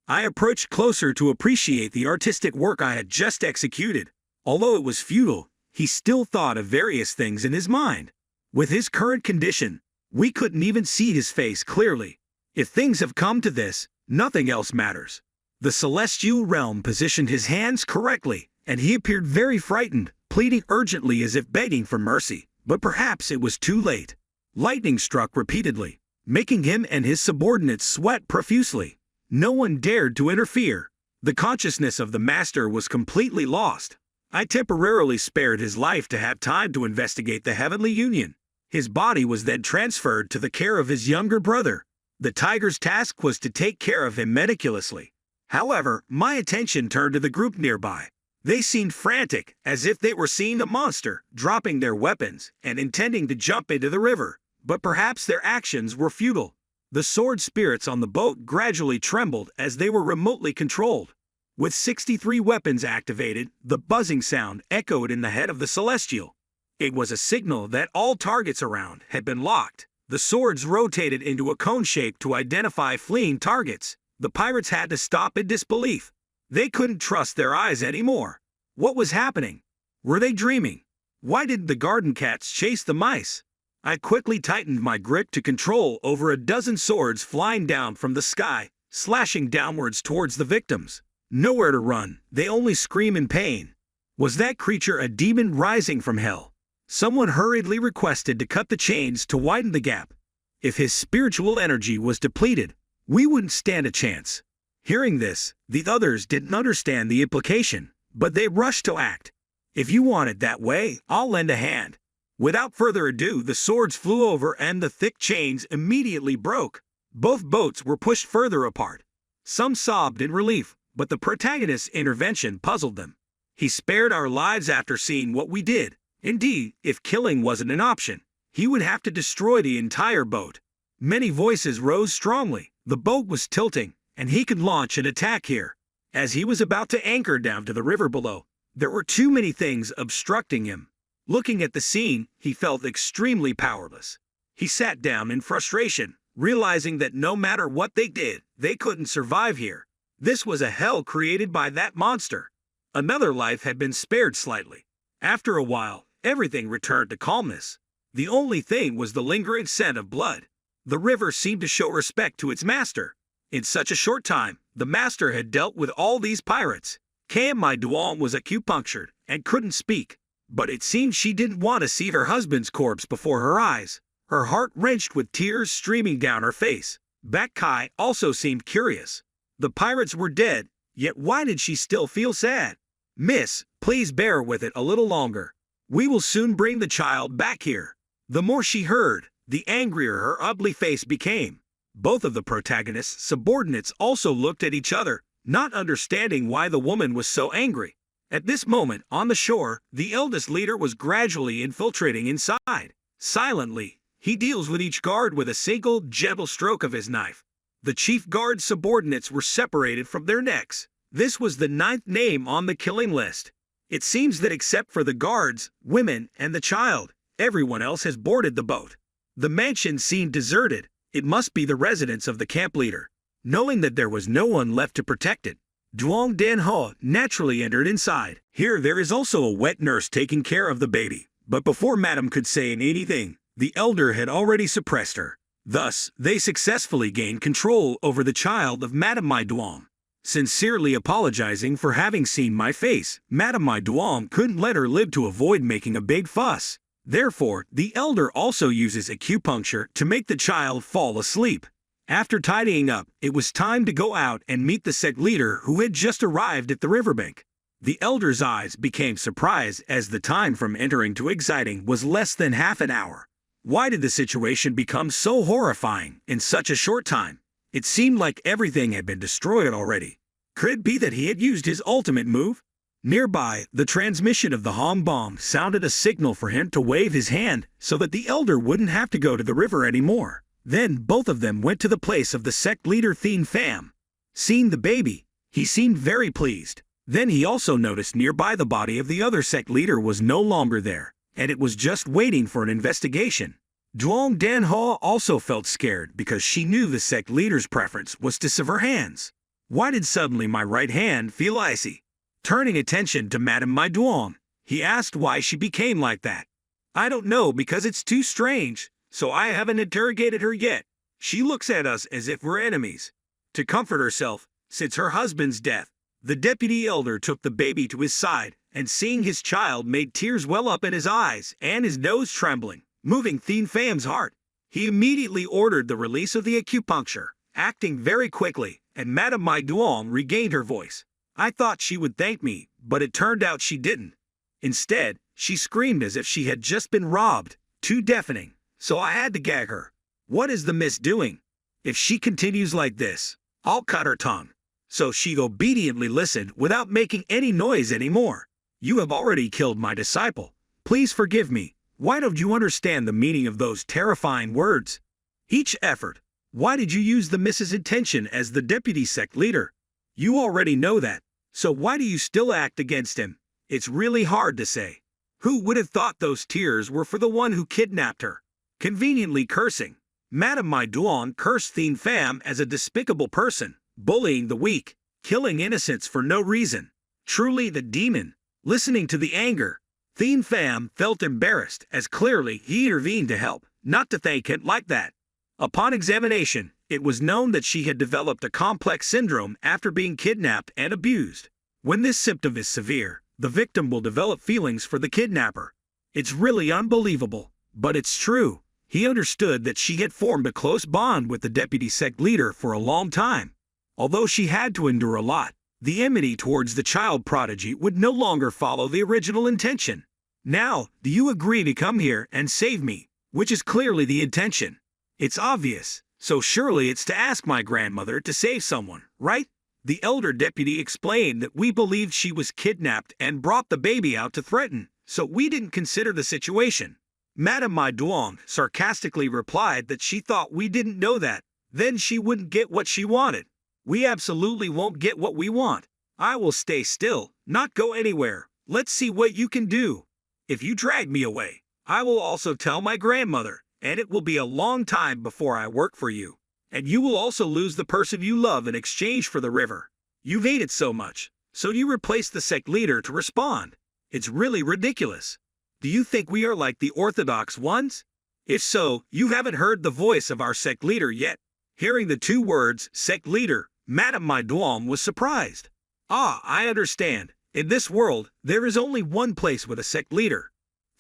I approached closer to appreciate the artistic work I had just executed. Although it was futile, he still thought of various things in his mind. With his current condition, we couldn't even see his face clearly. If things have come to this, nothing else matters. The celestial realm positioned his hands correctly, and he appeared very frightened. pleading urgently as if begging for mercy, but perhaps it was too late. Lightning struck repeatedly, making him and his subordinates sweat profusely. No one dared to interfere. The consciousness of the master was completely lost. I temporarily spared his life to have time to investigate the heavenly union. His body was then transferred to the care of his younger brother. The tiger's task was to take care of him meticulously. However, my attention turned to the group nearby. They seemed frantic, as if they were seeing a monster, dropping their weapons and intending to jump into the river. But perhaps their actions were futile. The sword spirits on the boat gradually trembled as they were remotely controlled. With 63 weapons activated, the buzzing sound echoed in the head of the Celestial. It was a signal that all targets around had been locked. The swords rotated into a cone shape to identify fleeing targets. The pirates had to stop in disbelief. They couldn't trust their eyes anymore. What was happening? Were they dreaming? Why didn't the garden cats chase the mice? I quickly tightened my grip to control over a dozen swords flying down from the sky, slashing downwards towards the victims. Nowhere to run, they only scream in pain. Was that creature a demon rising from hell? Someone hurriedly requested to cut the chains to widen the gap. If his spiritual energy was depleted, we wouldn't stand a chance. Hearing this, the others didn't understand the implication, but they rushed to act. If you want it that way, I'll lend a hand. Without further ado, the swords flew over and the thick chains immediately broke. Both boats were pushed further apart. Some sobbed in relief, but the protagonist's intervention puzzled them. He spared our lives after seeing what we did. Indeed, if killing wasn't an option, he would have to destroy the entire boat. Many voices rose strongly. The boat was tilting, and he could launch an attack here. As he was about to anchor down to the river below, there were too many things obstructing him. Looking at the scene, he felt extremely powerless. He sat down in frustration, realizing that no matter what they did, they couldn't survive here. This was a hell created by that monster. Another life had been spared slightly. After a while, everything returned to calmness. The only thing was the lingering scent of blood. The river seemed to show respect to its master. In such a short time, the master had dealt with all these pirates. My Duong was acupunctured and couldn't speak, but it seemed she didn't want to see her husband's corpse before her eyes. Her heart wrenched with tears streaming down her face. Bak Kai also seemed curious. The pirates were dead, yet why did she still feel sad? Miss, please bear with it a little longer. We will soon bring the child back here. The more she heard, the angrier her ugly face became. Both of the protagonist's subordinates also looked at each other, not understanding why the woman was so angry. At this moment, on the shore, the eldest leader was gradually infiltrating inside. Silently, he deals with each guard with a single, gentle stroke of his knife. The chief guard's subordinates were separated from their necks. This was the 9th name on the killing list. It seems that except for the guards, women, and the child, everyone else has boarded the boat. The mansion seemed deserted. It must be the residence of the camp leader. Knowing that there was no one left to protect it, Duong Dan Ho naturally entered inside. Here there is also a wet nurse taking care of the baby. But before Madam could say anything, the elder had already suppressed her. Thus, they successfully gained control over the child of Madam Mai Duong. Sincerely apologizing for having seen my face, Madam Mai Duong couldn't let her live to avoid making a big fuss. Therefore, the elder also uses acupuncture to make the child fall asleep. After tidying up, it was time to go out and meet the sect leader who had just arrived at the riverbank. The elder's eyes became surprised as the time from entering to exiting was less than half an hour. Why did the situation become so horrifying in such a short time? It seemed like everything had been destroyed already. Could it be that he had used his ultimate move? Nearby, the transmission of the Hong bomb sounded a signal for him to wave his hand so that the elder wouldn't have to go to the river anymore. Then both of them went to the place of the sect leader Thien Pham. Seeing the baby, he seemed very pleased. Then he also noticed nearby the body of the other sect leader was no longer there, and it was just waiting for an investigation. Duong Dan Ho also felt scared because she knew the sect leader's preference was to sever hands. Why did suddenly my right hand feel icy? Turning attention to Madame Mai Duong, he asked why she became like that. I don't know because it's too strange, so I haven't interrogated her yet. She looks at us as if we're enemies. To comfort herself, since her husband's death, the deputy elder took the baby to his side and seeing his child made tears well up in his eyes and his nose trembling, moving Thien Pham's heart. He immediately ordered the release of the acupuncture, acting very quickly, and Madame Mai Duong regained her voice. I thought she would thank me, but it turned out she didn't. Instead, she screamed as if she had just been robbed, too deafening, so I had to gag her. What is the miss doing? If she continues like this, I'll cut her tongue. So she obediently listened without making any noise anymore. You have already killed my disciple. Please forgive me. Why don't you understand the meaning of those terrifying words? Each effort. Why did you use the miss's intention as the deputy sect leader? You already know that. So why do you still act against him? It's really hard to say. Who would have thought those tears were for the one who kidnapped her? Conveniently cursing. Madame Mai Duong cursed Thien Pham as a despicable person, bullying the weak, killing innocents for no reason. Truly the demon. Listening to the anger, Thien Pham felt embarrassed as clearly he intervened to help, not to thank him like that. Upon examination, it was known that she had developed a complex syndrome after being kidnapped and abused. When this symptom is severe, the victim will develop feelings for the kidnapper. It's really unbelievable, but it's true. He understood that she had formed a close bond with the deputy sect leader for a long time. Although she had to endure a lot, the enmity towards the child prodigy would no longer follow the original intention. Now, do you agree to come here and save me, which is clearly the intention? It's obvious, so surely it's to ask my grandmother to save someone, right? The elder deputy explained that we believed she was kidnapped and brought the baby out to threaten, so we didn't consider the situation. Madame Mai Duong sarcastically replied that she thought we didn't know that. Then she wouldn't get what she wanted. We absolutely won't get what we want. I will stay still, not go anywhere. Let's see what you can do. If you drag me away, I will also tell my grandmother, and it will be a long time before I work for you. And you will also lose the person you love in exchange for the river. You've hate it so much, so you replace the sect leader to respond. It's really ridiculous. Do you think we are like the orthodox ones? If so, you haven't heard the voice of our sect leader yet. Hearing the two words, sect leader, Madame Mai Duong was surprised. Ah, I understand. In this world, there is only one place with a sect leader.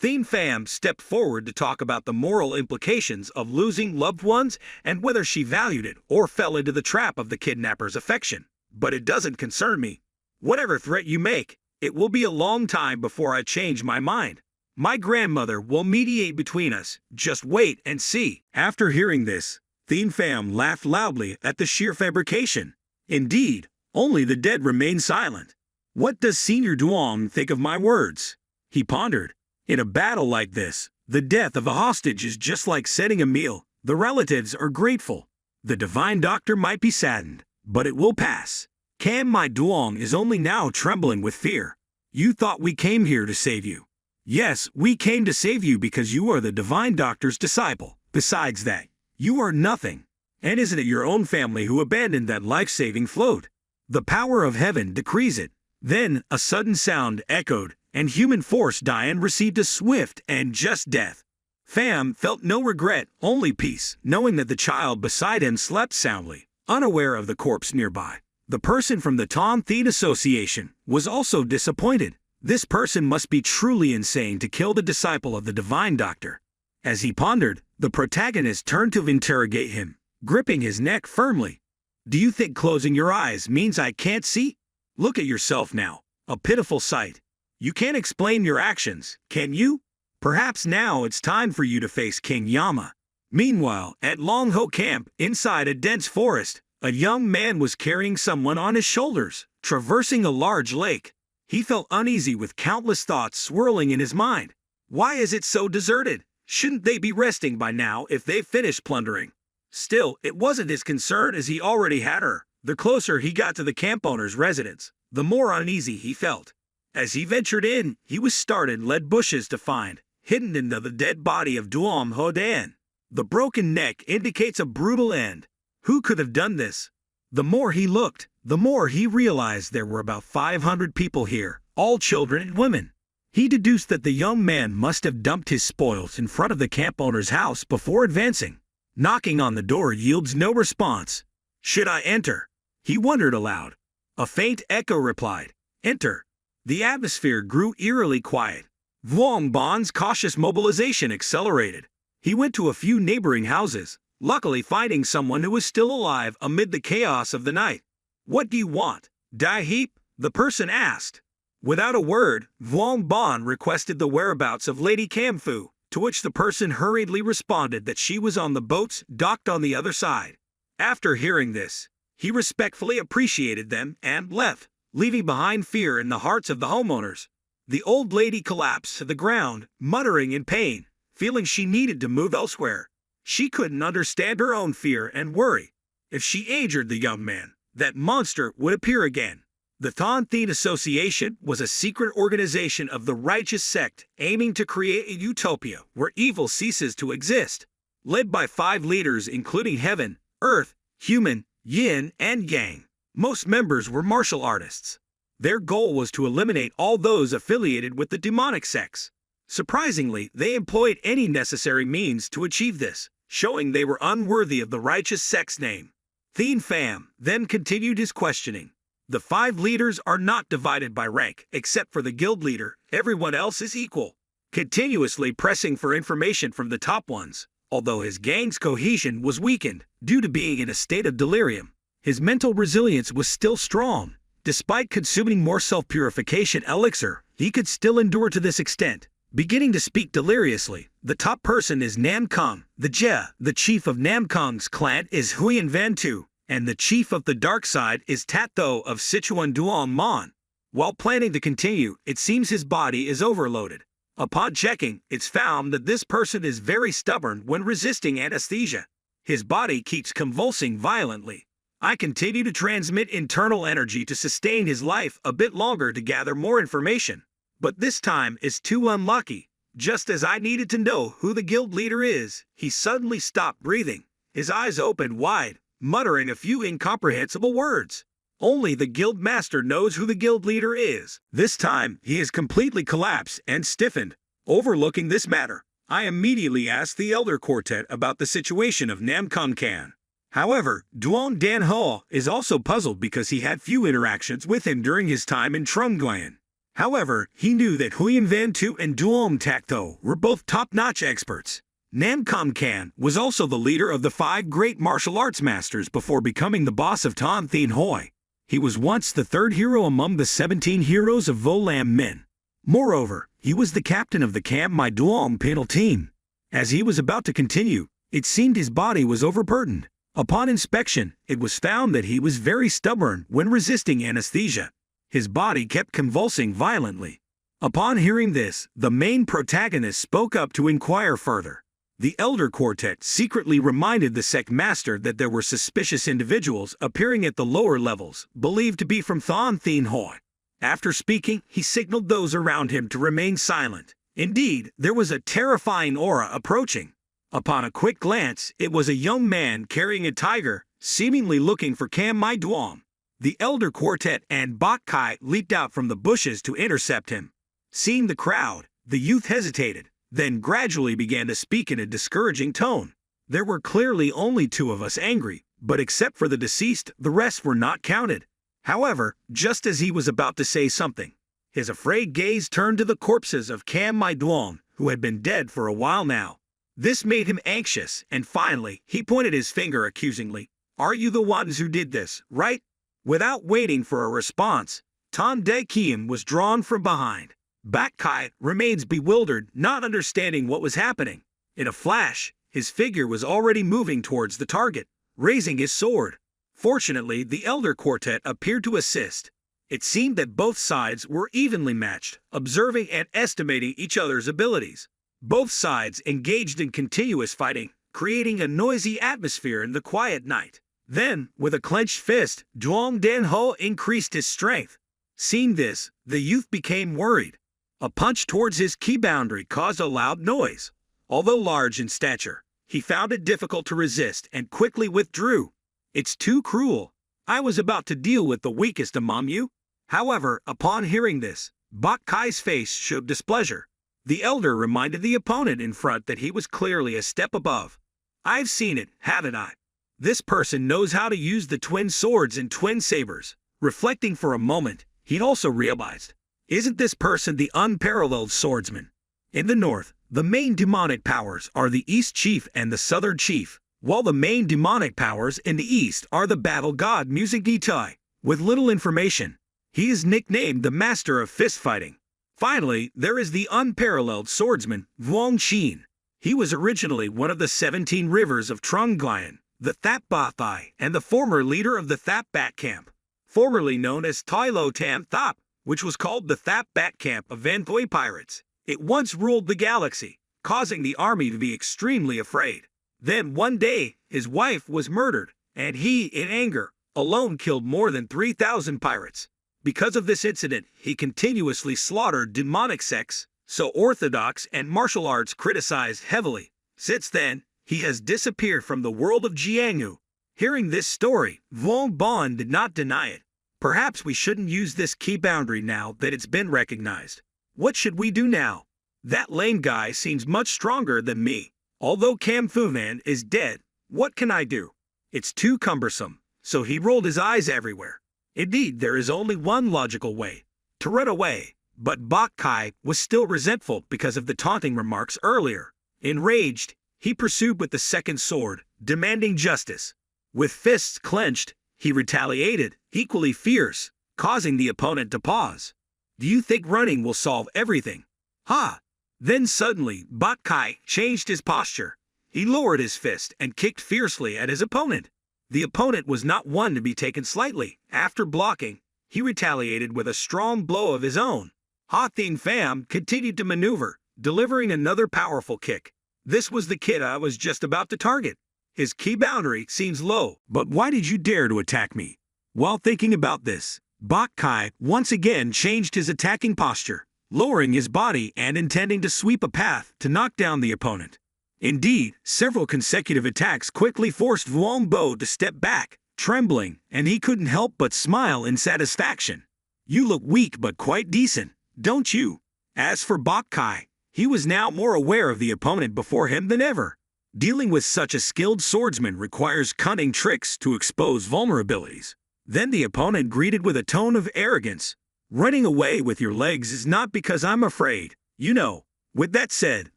Thien Pham stepped forward to talk about the moral implications of losing loved ones and whether she valued it or fell into the trap of the kidnapper's affection. But it doesn't concern me. Whatever threat you make, it will be a long time before I change my mind. My grandmother will mediate between us. Just wait and see. After hearing this, Thien Pham laughed loudly at the sheer fabrication. Indeed, only the dead remain silent. What does Senior Duong think of my words? He pondered. In a battle like this, the death of a hostage is just like setting a meal. The relatives are grateful. The divine doctor might be saddened, but it will pass. Cam Mai Duong is only now trembling with fear. You thought we came here to save you. Yes, we came to save you because you are the divine doctor's disciple. Besides that, you are nothing. And isn't it your own family who abandoned that life-saving float? The power of heaven decrees it. Then a sudden sound echoed, and human force Diane received a swift and just death. Pham felt no regret, only peace, knowing that the child beside him slept soundly, unaware of the corpse nearby. The person from the Tom Thien Association was also disappointed. This person must be truly insane to kill the disciple of the divine doctor. As he pondered, the protagonist turned to interrogate him, gripping his neck firmly. Do you think closing your eyes means I can't see? Look at yourself now, a pitiful sight. You can't explain your actions, can you? Perhaps now it's time for you to face King Yama. Meanwhile, at Long Ho Camp, inside a dense forest, a young man was carrying someone on his shoulders, traversing a large lake. He felt uneasy with countless thoughts swirling in his mind. Why is it so deserted? Shouldn't they be resting by now if they've finished plundering? Still, it wasn't his concern as he already had her. The closer he got to the camp owner's residence, the more uneasy he felt. As he ventured in, he was startled led bushes to find, hidden in the dead body of Duom Ho Dan. The broken neck indicates a brutal end. Who could have done this? The more he looked, the more he realized there were about 500 people here, all children and women. He deduced that the young man must have dumped his spoils in front of the camp owner's house before advancing. Knocking on the door yields no response. Should I enter? He wondered aloud. A faint echo replied, Enter. The atmosphere grew eerily quiet. Vuong Bon's cautious mobilization accelerated. He went to a few neighboring houses, luckily finding someone who was still alive amid the chaos of the night. "What do you want? Dai Heap?" the person asked. Without a word, Vuong Bon requested the whereabouts of Lady Camfu, to which the person hurriedly responded that she was on the boats docked on the other side. After hearing this, he respectfully appreciated them and left, leaving behind fear in the hearts of the homeowners. The old lady collapsed to the ground, muttering in pain, feeling she needed to move elsewhere. She couldn't understand her own fear and worry. If she injured the young man, that monster would appear again. The Thon Thien Association was a secret organization of the righteous sect aiming to create a utopia where evil ceases to exist. Led by 5 leaders including heaven, earth, human, yin, and yang, most members were martial artists. Their goal was to eliminate all those affiliated with the demonic sects. Surprisingly, they employed any necessary means to achieve this, showing they were unworthy of the righteous sect's name. Thien Pham then continued his questioning. The 5 leaders are not divided by rank, except for the guild leader. Everyone else is equal. Continuously pressing for information from the top ones, although his gang's cohesion was weakened due to being in a state of delirium, his mental resilience was still strong. Despite consuming more self-purification elixir, he could still endure to this extent. Beginning to speak deliriously, the top person is Nam Kong, the Jia. The chief of Nam Kong's clan is Huyen Van Tu, and the chief of the dark side is Tat Tho of Sichuan Duong Mon. While planning to continue, it seems his body is overloaded. Upon checking, it's found that this person is very stubborn when resisting anesthesia. His body keeps convulsing violently. I continue to transmit internal energy to sustain his life a bit longer to gather more information. But this time is too unlucky. Just as I needed to know who the guild leader is, he suddenly stopped breathing. His eyes opened wide, muttering a few incomprehensible words. Only the guild master knows who the guild leader is. This time, he has completely collapsed and stiffened. Overlooking this matter, I immediately asked the elder quartet about the situation of Nam Kong Kan. However, Duong Dan Ho is also puzzled because he had few interactions with him during his time in Trung Nguyen. However, he knew that Huyen Van Tu and Duong Tak Tho were both top-notch experts. Nam Kong Kan was also the leader of the 5 great martial arts masters before becoming the boss of Thon Thien Hoi. He was once the 3rd hero among the 17 heroes of Vo Lam Min. Moreover, he was the captain of the Camp My Duong Penal team. As he was about to continue, it seemed his body was overburdened. Upon inspection, it was found that he was very stubborn when resisting anesthesia. His body kept convulsing violently. Upon hearing this, the main protagonist spoke up to inquire further. The elder quartet secretly reminded the sect master that there were suspicious individuals appearing at the lower levels, believed to be from Thon Thien Hoi. After speaking, he signaled those around him to remain silent. Indeed, there was a terrifying aura approaching. Upon a quick glance, it was a young man carrying a tiger, seemingly looking for Cam Mai Duong. The elder quartet and Bok Kai leaped out from the bushes to intercept him. Seeing the crowd, the youth hesitated, then gradually began to speak in a discouraging tone. There were clearly only 2 of us angry, but except for the deceased, the rest were not counted. However, just as he was about to say something, his afraid gaze turned to the corpses of Cam Mai Duong, who had been dead for a while now. This made him anxious, and finally, he pointed his finger accusingly. "Are you the ones who did this, right?" Without waiting for a response, Tan De Kiem was drawn from behind. Bak Kai remains bewildered, not understanding what was happening. In a flash, his figure was already moving towards the target, raising his sword. Fortunately, the elder quartet appeared to assist. It seemed that both sides were evenly matched, observing and estimating each other's abilities. Both sides engaged in continuous fighting, creating a noisy atmosphere in the quiet night. Then, with a clenched fist, Duong Dan Ho increased his strength. Seeing this, the youth became worried. A punch towards his key boundary caused a loud noise. Although large in stature, he found it difficult to resist and quickly withdrew. "It's too cruel. I was about to deal with the weakest among you." However, upon hearing this, Bok Kai's face showed displeasure. The elder reminded the opponent in front that he was clearly a step above. "I've seen it, haven't I? This person knows how to use the twin swords and twin sabers." Reflecting for a moment, he also realized Isn't this person the unparalleled swordsman? In the north, the main demonic powers are the East Chief and the Southern Chief, while the main demonic powers in the East are the battle god Musagitai. With little information, he is nicknamed the Master of Fist Fighting. Finally, there is the unparalleled swordsman, Vuong Shin. He was originally one of the 17 rivers of Trunglayan, the Thap Bathai, and the former leader of the Thap Bat Camp, formerly known as Tylo Tam Thap, which was called the Thap Bat Camp of Vanthoi pirates. It once ruled the galaxy, causing the army to be extremely afraid. Then one day, his wife was murdered, and he, in anger, alone killed more than 3,000 pirates. Because of this incident, he continuously slaughtered demonic sects, so Orthodox and martial arts criticized heavily. Since then, he has disappeared from the world of Jianghu. Hearing this story, Vuong Bon did not deny it. Perhaps we shouldn't use this key boundary now that it's been recognized. What should we do now? That lame guy seems much stronger than me. Although Cam Fuvan is dead, what can I do? It's too cumbersome, so he rolled his eyes everywhere. Indeed, there is only one logical way, to run away. But Bok Kai was still resentful because of the taunting remarks earlier. Enraged, he pursued with the second sword, demanding justice. With fists clenched, he retaliated, equally fierce, causing the opponent to pause. Do you think running will solve everything? Ha! Then suddenly, Bok Kai changed his posture. He lowered his fist and kicked fiercely at his opponent. The opponent was not one to be taken slightly. After blocking, he retaliated with a strong blow of his own. Ha Thing Pham continued to maneuver, delivering another powerful kick. This was the kid I was just about to target. His key boundary seems low, but why did you dare to attack me? While thinking about this, Bok Kai once again changed his attacking posture, lowering his body and intending to sweep a path to knock down the opponent. Indeed, several consecutive attacks quickly forced Vuong Bo to step back, trembling, and he couldn't help but smile in satisfaction. You look weak but quite decent, don't you? As for Bok Kai, he was now more aware of the opponent before him than ever. Dealing with such a skilled swordsman requires cunning tricks to expose vulnerabilities. Then the opponent greeted with a tone of arrogance. Running away with your legs is not because I'm afraid, you know. With that said,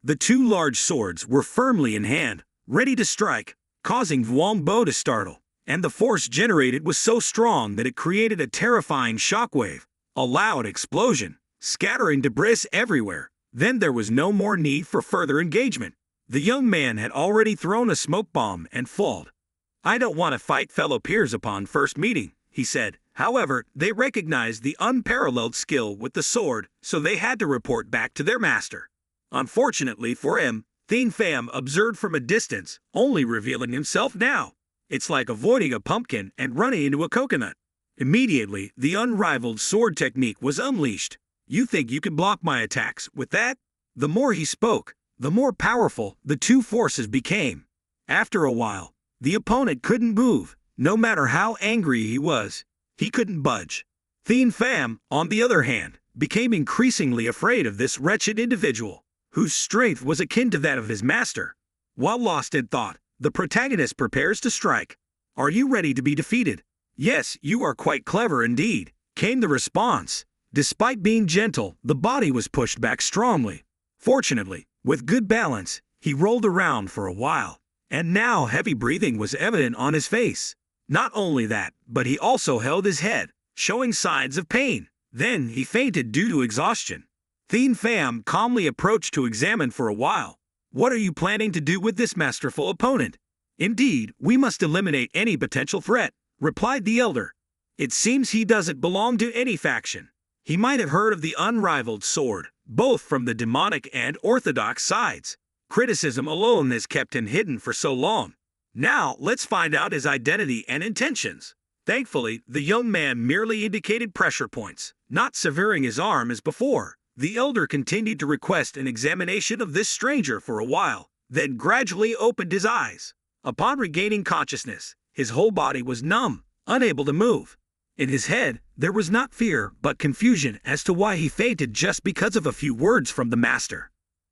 the two large swords were firmly in hand, ready to strike, causing Vuong Bo to startle, and the force generated was so strong that it created a terrifying shockwave, a loud explosion, scattering debris everywhere. Then there was no more need for further engagement. The young man had already thrown a smoke bomb and fallen. I don't want to fight fellow peers upon first meeting, he said. However, they recognized the unparalleled skill with the sword, so they had to report back to their master. Unfortunately for him, Thing Pham observed from a distance, only revealing himself now. It's like avoiding a pumpkin and running into a coconut. Immediately, the unrivaled sword technique was unleashed. You think you can block my attacks with that? The more he spoke, the more powerful the two forces became. After a while, the opponent couldn't move. No matter how angry he was, he couldn't budge. Thing Pham, on the other hand, became increasingly afraid of this wretched individual, whose strength was akin to that of his master. While lost in thought, the protagonist prepares to strike. Are you ready to be defeated? Yes, you are quite clever indeed, came the response. Despite being gentle, the body was pushed back strongly. Fortunately, with good balance, he rolled around for a while, and now heavy breathing was evident on his face. Not only that, but he also held his head, showing signs of pain. Then he fainted due to exhaustion. Thing Pham calmly approached to examine for a while. What are you planning to do with this masterful opponent? Indeed, we must eliminate any potential threat, replied the elder. It seems he doesn't belong to any faction. He might have heard of the unrivaled sword, both from the demonic and orthodox sides. Criticism alone has kept him hidden for so long. Now, let's find out his identity and intentions. Thankfully, the young man merely indicated pressure points, not severing his arm as before. The elder continued to request an examination of this stranger for a while, then gradually opened his eyes. Upon regaining consciousness, his whole body was numb, unable to move. In his head, there was not fear but confusion as to why he fainted just because of a few words from the master.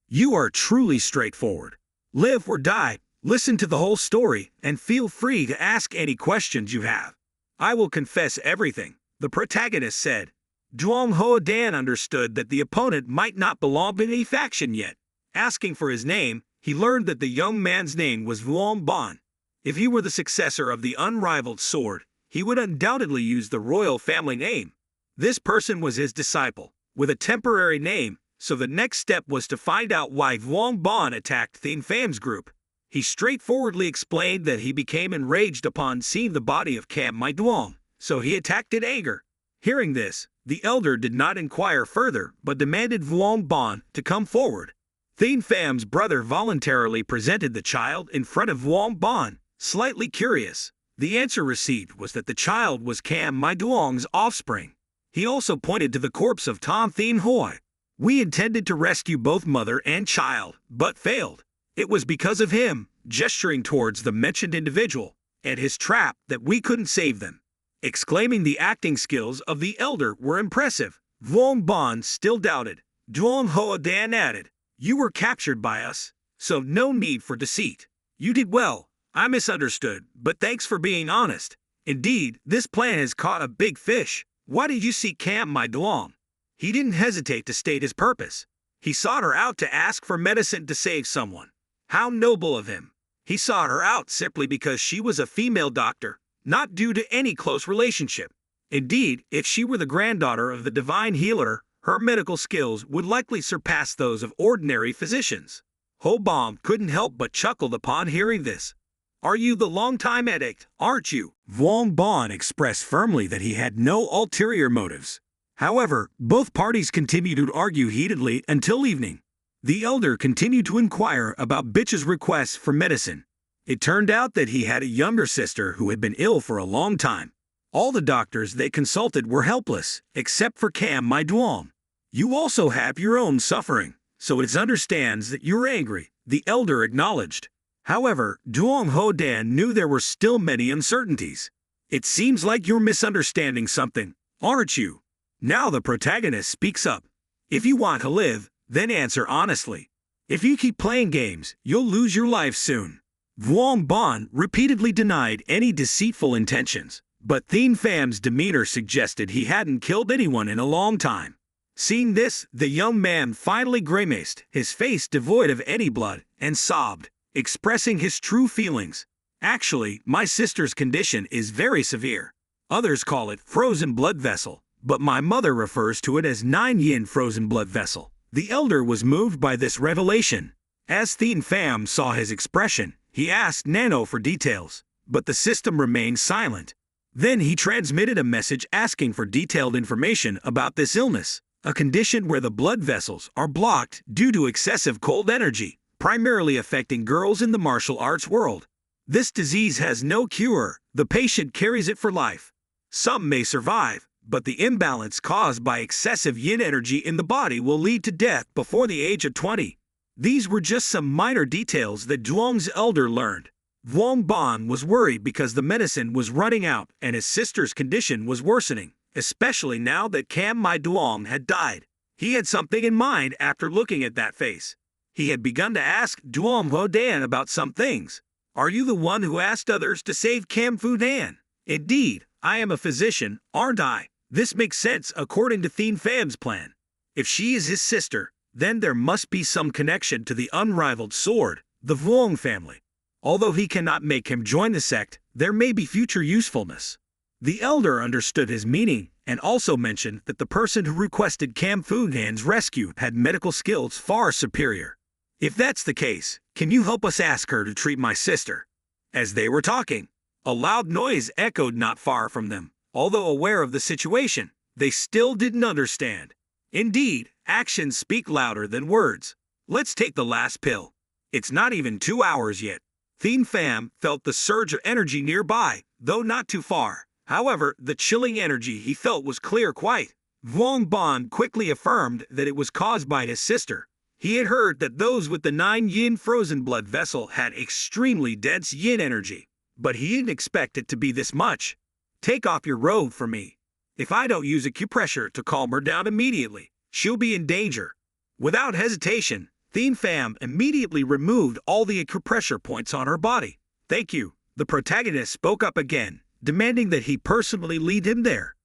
You are truly straightforward. Live or die, listen to the whole story, and feel free to ask any questions you have. I will confess everything, the protagonist said. Duong Ho Dan understood that the opponent might not belong in any faction yet. Asking for his name, he learned that the young man's name was Vuong Bon. If he were the successor of the unrivaled sword, he would undoubtedly use the royal family name. This person was his disciple, with a temporary name, so the next step was to find out why Vuong Bon attacked Thien Pham's group. He straightforwardly explained that he became enraged upon seeing the body of Cam Mai Duong, so he attacked in anger. Hearing this, the elder did not inquire further but demanded Vuong Bon to come forward. Thien Pham's brother voluntarily presented the child in front of Vuong Bon, slightly curious. The answer received was that the child was Cam Mai Duong's offspring. He also pointed to the corpse of Tom Thien Hoi. We intended to rescue both mother and child, but failed. It was because of him, gesturing towards the mentioned individual, and his trap that we couldn't save them. Exclaiming the acting skills of the elder were impressive, Vuong Bon still doubted. Duong Ho Dan added, "You were captured by us, so no need for deceit. You did well. I misunderstood, but thanks for being honest. Indeed, this plan has caught a big fish. Why did you seek Cam Mai Duong?" He didn't hesitate to state his purpose. He sought her out to ask for medicine to save someone. How noble of him. He sought her out simply because she was a female doctor, not due to any close relationship. Indeed, if she were the granddaughter of the divine healer, her medical skills would likely surpass those of ordinary physicians. Ho Bom couldn't help but chuckle upon hearing this. "Are you the long-time addict, aren't you?" Vuong Bon expressed firmly that he had no ulterior motives. However, both parties continued to argue heatedly until evening. The elder continued to inquire about Bitch's requests for medicine. It turned out that he had a younger sister who had been ill for a long time. All the doctors they consulted were helpless, except for Cam Mai Duong. "You also have your own suffering, so it understands that you're angry," the elder acknowledged. However, Duong Ho Dan knew there were still many uncertainties. "It seems like you're misunderstanding something, aren't you?" Now the protagonist speaks up. "If you want to live, then answer honestly. If you keep playing games, you'll lose your life soon." Vuong Bon repeatedly denied any deceitful intentions, but Thien Pham's demeanor suggested he hadn't killed anyone in a long time. Seeing this, the young man finally grimaced, his face devoid of any blood, and sobbed, expressing his true feelings. "Actually, my sister's condition is very severe. Others call it frozen blood vessel, but my mother refers to it as 9-yin frozen blood vessel." The elder was moved by this revelation. As Thien Pham saw his expression, he asked NANO for details, but the system remained silent. Then he transmitted a message asking for detailed information about this illness, a condition where the blood vessels are blocked due to excessive cold energy, primarily affecting girls in the martial arts world. This disease has no cure, the patient carries it for life. Some may survive, but the imbalance caused by excessive yin energy in the body will lead to death before the age of 20. These were just some minor details that Duong's elder learned. Vuong Bon was worried because the medicine was running out and his sister's condition was worsening, especially now that Cam Mai Duong had died. He had something in mind after looking at that face. He had begun to ask Duong Ho Dan about some things. "Are you the one who asked others to save Cam Fu Dan?" "Indeed, I am a physician, aren't I? This makes sense according to Thien Pham's plan. If she is his sister, then there must be some connection to the unrivaled sword, the Vuong family. Although he cannot make him join the sect, there may be future usefulness." The elder understood his meaning and also mentioned that the person who requested Cam Fu Dan's rescue had medical skills far superior. "If that's the case, can you help us ask her to treat my sister?" As they were talking, a loud noise echoed not far from them. Although aware of the situation, they still didn't understand. Indeed, actions speak louder than words. Let's take the last pill. It's not even 2 hours yet. Thien Pham felt the surge of energy nearby, though not too far. However, the chilling energy he felt was clear quite. Vuong Bon quickly affirmed that it was caused by his sister. He had heard that those with the 9-yin frozen blood vessel had extremely dense yin energy, but he didn't expect it to be this much. "Take off your robe for me. If I don't use acupressure to calm her down immediately, she'll be in danger." Without hesitation, Thien Pham immediately removed all the acupressure points on her body. "Thank you." The protagonist spoke up again, demanding that he personally lead him there.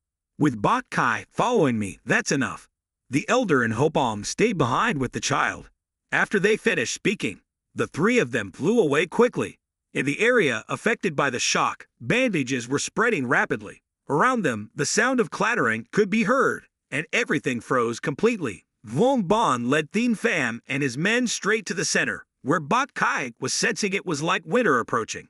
With Bok Kai following me, that's enough. The elder and Hopalm stayed behind with the child. After they finished speaking, the three of them flew away quickly. In the area affected by the shock, bandages were spreading rapidly. Around them, the sound of clattering could be heard, and everything froze completely. Vuong Bon led Thien Pham and his men straight to the center, where Bok Kai was sensing it was like winter approaching.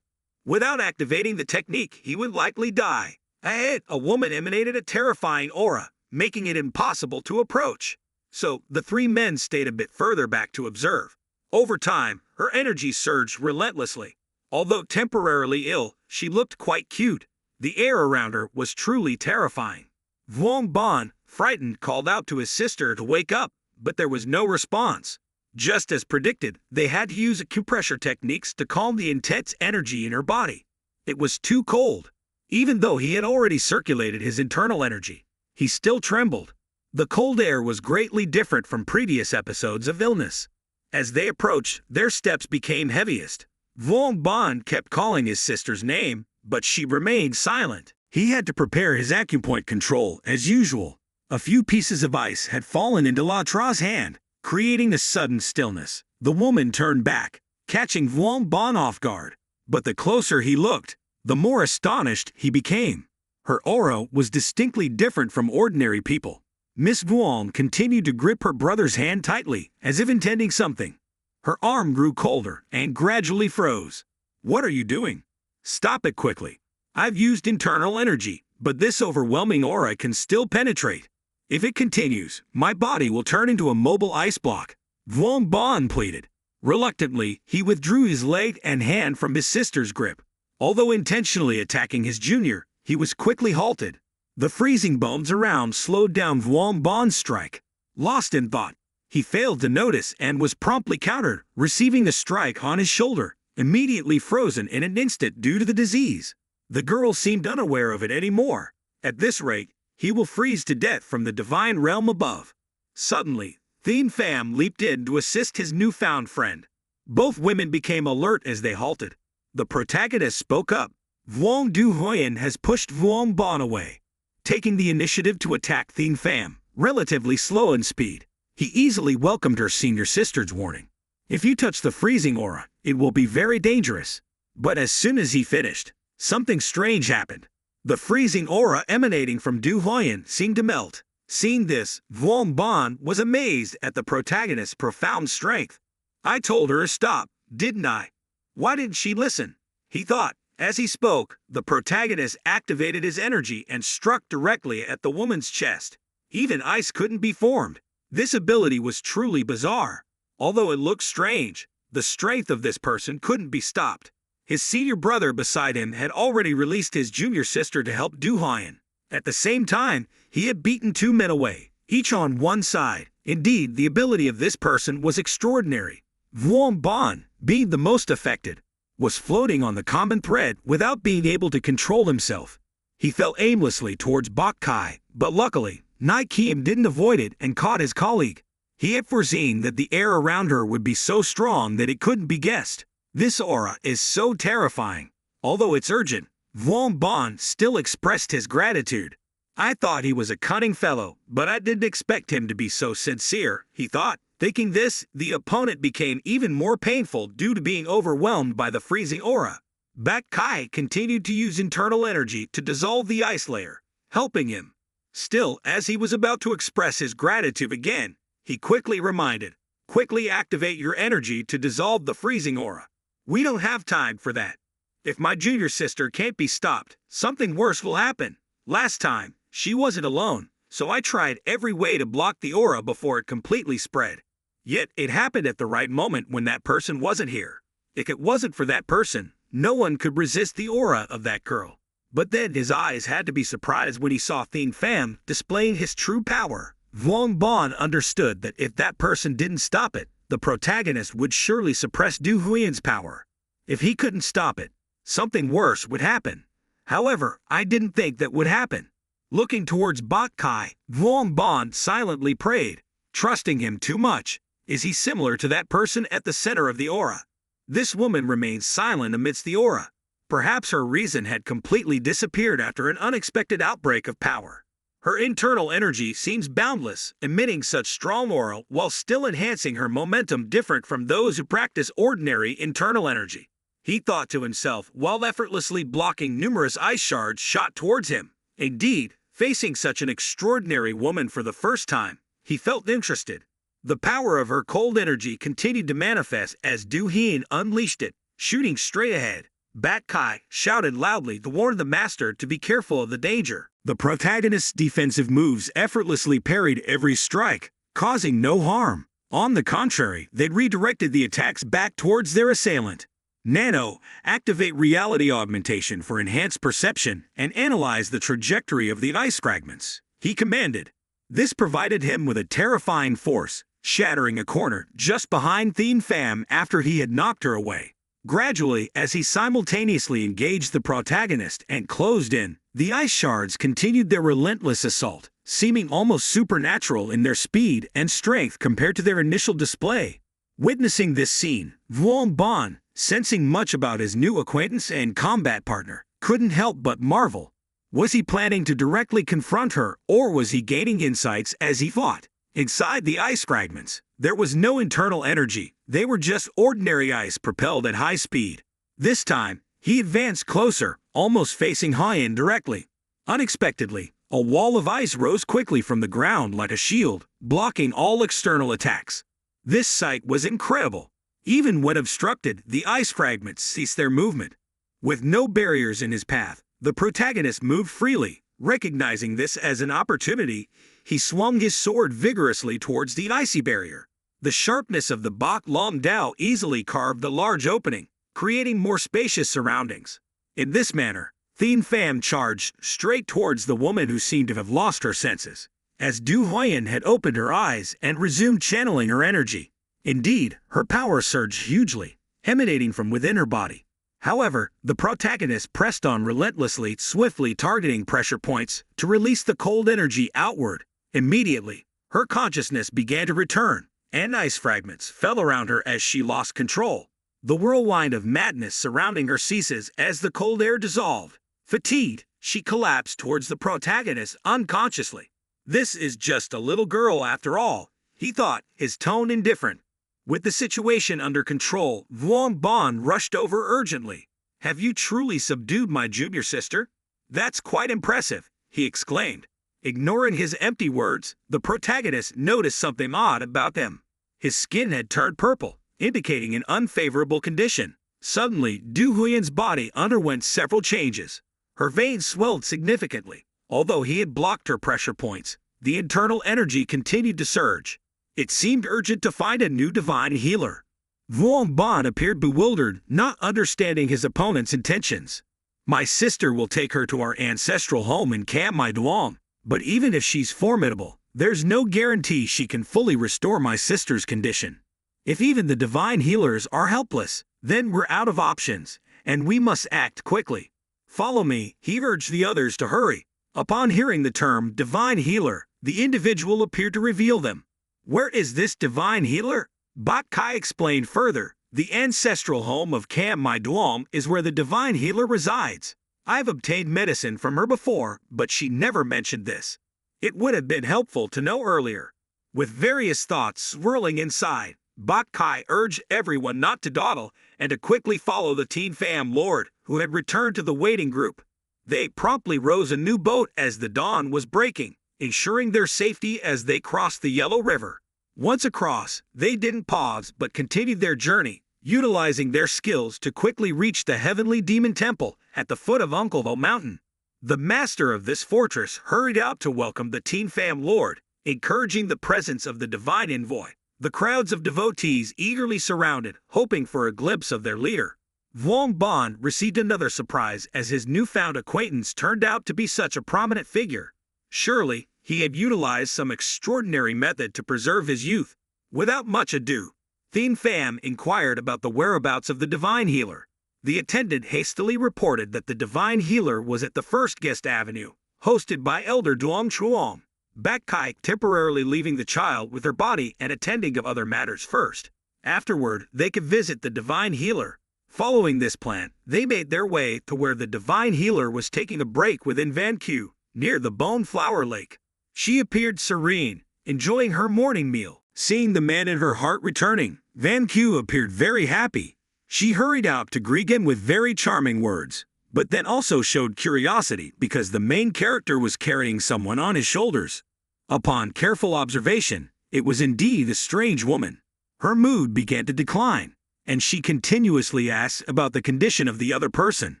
Without activating the technique, he would likely die. Ahead, a woman emanated a terrifying aura, making it impossible to approach. So, the three men stayed a bit further back to observe. Over time, her energy surged relentlessly. Although temporarily ill, she looked quite cute. The air around her was truly terrifying. Vuong Bon, frightened, called out to his sister to wake up, but there was no response. Just as predicted, they had to use acupressure techniques to calm the intense energy in her body. It was too cold. Even though he had already circulated his internal energy, he still trembled. The cold air was greatly different from previous episodes of illness. As they approached, their steps became heaviest. Vuong Bon kept calling his sister's name, but she remained silent. He had to prepare his acupoint control as usual. A few pieces of ice had fallen into La Tra's hand, creating a sudden stillness. The woman turned back, catching Vuong Bon off guard. But the closer he looked, the more astonished he became. Her aura was distinctly different from ordinary people. Miss Vuong continued to grip her brother's hand tightly, as if intending something. Her arm grew colder and gradually froze. "What are you doing? Stop it quickly. I've used internal energy, but this overwhelming aura can still penetrate. If it continues, my body will turn into a mobile ice block," Vuong Bon pleaded. Reluctantly, he withdrew his leg and hand from his sister's grip. Although intentionally attacking his junior, he was quickly halted. The freezing bones around slowed down Vuong Bon's strike. Lost in thought, he failed to notice and was promptly countered, receiving a strike on his shoulder, immediately frozen in an instant due to the disease. The girl seemed unaware of it anymore. At this rate, he will freeze to death from the divine realm above. Suddenly, Thien Pham leaped in to assist his newfound friend. Both women became alert as they halted. The protagonist spoke up. "Vuong Du Hoyen has pushed Vuong Bon away, taking the initiative to attack Thien Pham, relatively slow in speed. He easily welcomed her senior sister's warning. If you touch the freezing aura, it will be very dangerous." But as soon as he finished, something strange happened. The freezing aura emanating from Du Hoyen seemed to melt. Seeing this, Vuong Bon was amazed at the protagonist's profound strength. "I told her to stop, didn't I? Why didn't she listen?" he thought. As he spoke, the protagonist activated his energy and struck directly at the woman's chest. Even ice couldn't be formed. This ability was truly bizarre. Although it looked strange, the strength of this person couldn't be stopped. His senior brother beside him had already released his junior sister to help Du Hoyen. At the same time, he had beaten two men away, each on one side. Indeed, the ability of this person was extraordinary. Vuong Bon, being the most affected, was floating on the common thread without being able to control himself. He fell aimlessly towards Bok Kai, but luckily, Nai Kim didn't avoid it and caught his colleague. He had foreseen that the air around her would be so strong that it couldn't be guessed. This aura is so terrifying. Although it's urgent, Vuong Bon still expressed his gratitude. "I thought he was a cunning fellow, but I didn't expect him to be so sincere," he thought. Thinking this, the opponent became even more painful due to being overwhelmed by the freezing aura. Bok Kai continued to use internal energy to dissolve the ice layer, helping him. Still, as he was about to express his gratitude again, he quickly reminded, "Quickly activate your energy to dissolve the freezing aura. We don't have time for that. If my junior sister can't be stopped, something worse will happen. Last time, she wasn't alone, so I tried every way to block the aura before it completely spread. Yet it happened at the right moment when that person wasn't here. If it wasn't for that person, no one could resist the aura of that girl." But then his eyes had to be surprised when he saw Thien Pham displaying his true power. Vuong Bon understood that if that person didn't stop it, the protagonist would surely suppress Du Hoyen's power. If he couldn't stop it, something worse would happen. However, I didn't think that would happen. Looking towards Bok Kai, Vuong Bon silently prayed, trusting him too much. Is he similar to that person at the center of the aura? This woman remained silent amidst the aura. Perhaps her reason had completely disappeared after an unexpected outbreak of power. Her internal energy seems boundless, emitting such strong aura while still enhancing her momentum, different from those who practice ordinary internal energy. He thought to himself while effortlessly blocking numerous ice shards shot towards him. Indeed, facing such an extraordinary woman for the first time, he felt interested. The power of her cold energy continued to manifest as Du Hyun unleashed it, shooting straight ahead. Bat Kai shouted loudly to warn the master to be careful of the danger. The protagonist's defensive moves effortlessly parried every strike, causing no harm. On the contrary, they redirected the attacks back towards their assailant. NANO, activate reality augmentation for enhanced perception and analyze the trajectory of the ice fragments, he commanded. This provided him with a terrifying force, shattering a corner just behind Thien Pham after he had knocked her away. Gradually, as he simultaneously engaged the protagonist and closed in, the ice shards continued their relentless assault, seeming almost supernatural in their speed and strength compared to their initial display. Witnessing this scene, Vuong Bon, sensing much about his new acquaintance and combat partner, couldn't help but marvel. Was he planning to directly confront her, or was he gaining insights as he fought? Inside the ice fragments, there was no internal energy. They were just ordinary ice propelled at high speed. This time, he advanced closer, almost facing Hyun directly. Unexpectedly, a wall of ice rose quickly from the ground like a shield, blocking all external attacks. This sight was incredible. Even when obstructed, the ice fragments ceased their movement. With no barriers in his path, the protagonist moved freely. Recognizing this as an opportunity, he swung his sword vigorously towards the icy barrier. The sharpness of the Bak Lam Dao easily carved the large opening, creating more spacious surroundings. In this manner, Thien Pham charged straight towards the woman who seemed to have lost her senses, as Du Hyun had opened her eyes and resumed channeling her energy. Indeed, her power surged hugely, emanating from within her body. However, the protagonist pressed on relentlessly, swiftly targeting pressure points to release the cold energy outward. Immediately, her consciousness began to return, and ice fragments fell around her as she lost control. The whirlwind of madness surrounding her ceases as the cold air dissolved. Fatigued, she collapsed towards the protagonist unconsciously. This is just a little girl after all, he thought, his tone indifferent. With the situation under control, Vuong Bon rushed over urgently. "Have you truly subdued my junior sister? That's quite impressive," he exclaimed. Ignoring his empty words, the protagonist noticed something odd about them. His skin had turned purple, indicating an unfavorable condition. Suddenly, Du Hyun's body underwent several changes. Her veins swelled significantly. Although he had blocked her pressure points, the internal energy continued to surge. It seemed urgent to find a new divine healer. Vuong Bon appeared bewildered, not understanding his opponent's intentions. "My sister will take her to our ancestral home in Cam Mai Duong, but even if she's formidable, there's no guarantee she can fully restore my sister's condition. If even the divine healers are helpless, then we're out of options, and we must act quickly. Follow me," he urged the others to hurry. Upon hearing the term divine healer, the individual appeared to reveal them. "Where is this divine healer?" Bak Kai explained further. "The ancestral home of Cam Mai Duong is where the divine healer resides. I've obtained medicine from her before, but she never mentioned this. It would have been helpful to know earlier." With various thoughts swirling inside, Bak Kai urged everyone not to dawdle and to quickly follow the Thien Pham Lord, who had returned to the waiting group. They promptly rose a new boat as the dawn was breaking, ensuring their safety as they crossed the Yellow River. Once across, they didn't pause but continued their journey, utilizing their skills to quickly reach the Heavenly Demon Temple at the foot of Uncle Vo Mountain. The master of this fortress hurried out to welcome the Thien Pham Lord, encouraging the presence of the divine envoy. The crowds of devotees eagerly surrounded, hoping for a glimpse of their leader. Vuong Bon received another surprise as his newfound acquaintance turned out to be such a prominent figure. Surely, he had utilized some extraordinary method to preserve his youth. Without much ado, Thien Pham inquired about the whereabouts of the divine healer. The attendant hastily reported that the divine healer was at the First Guest Avenue, hosted by Elder Duong Chuong. Bak Kai temporarily leaving the child with her body and attending of other matters first. Afterward, they could visit the divine healer. Following this plan, they made their way to where the divine healer was taking a break within Van Q. near the Bone Flower Lake. She appeared serene, enjoying her morning meal. Seeing the man in her heart returning, Van Q appeared very happy. She hurried out to greet him with very charming words, but then also showed curiosity because the main character was carrying someone on his shoulders. Upon careful observation, it was indeed a strange woman. Her mood began to decline, and she continuously asked about the condition of the other person.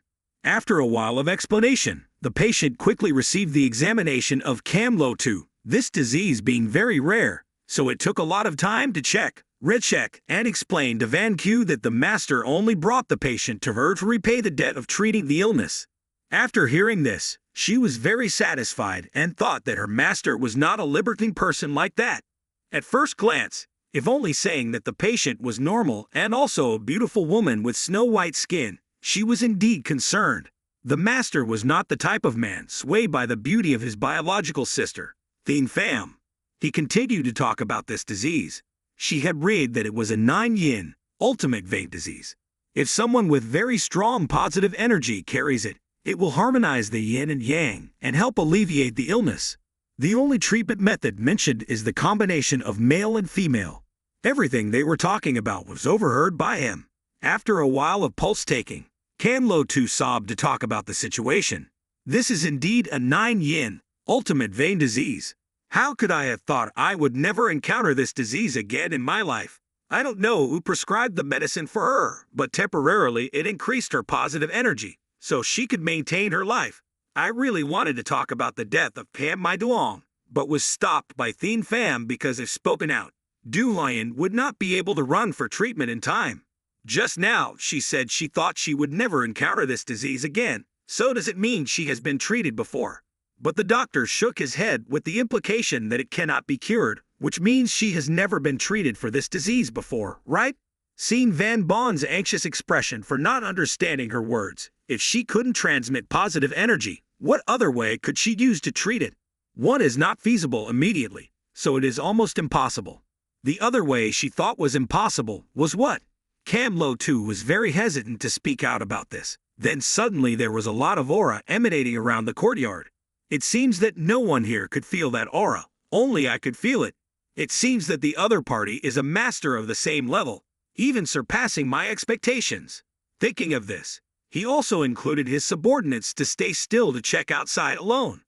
After a while of explanation, the patient quickly received the examination of CAMLO2, this disease being very rare, so it took a lot of time to recheck, and explain to Van Q that the master only brought the patient to her to repay the debt of treating the illness. After hearing this, she was very satisfied and thought that her master was not a libertine person like that. At first glance, if only saying that the patient was normal and also a beautiful woman with snow-white skin, she was indeed concerned. The master was not the type of man swayed by the beauty of his biological sister, Thien Pham. He continued to talk about this disease. She had read that it was a 9-yin, ultimate vein disease. If someone with very strong positive energy carries it, it will harmonize the yin and yang and help alleviate the illness. The only treatment method mentioned is the combination of male and female. Everything they were talking about was overheard by him. After a while of pulse-taking, CAMLO2 sobbed to talk about the situation. This is indeed a 9-yin, ultimate vein disease. How could I have thought I would never encounter this disease again in my life? I don't know who prescribed the medicine for her, but temporarily it increased her positive energy, so she could maintain her life. I really wanted to talk about the death of Pham Mai Duong, but was stopped by Thien Pham because if spoken out, Du Lion would not be able to run for treatment in time. Just now, she said she thought she would never encounter this disease again, so does it mean she has been treated before? But the doctor shook his head with the implication that it cannot be cured, which means she has never been treated for this disease before, right? Seeing Van Bon's anxious expression for not understanding her words, if she couldn't transmit positive energy, what other way could she use to treat it? One is not feasible immediately, so it is almost impossible. The other way she thought was impossible was what? CAMLO2 was very hesitant to speak out about this. Then suddenly there was a lot of aura emanating around the courtyard. It seems that no one here could feel that aura, only I could feel it. It seems that the other party is a master of the same level, even surpassing my expectations. Thinking of this, he also included his subordinates to stay still to check outside alone.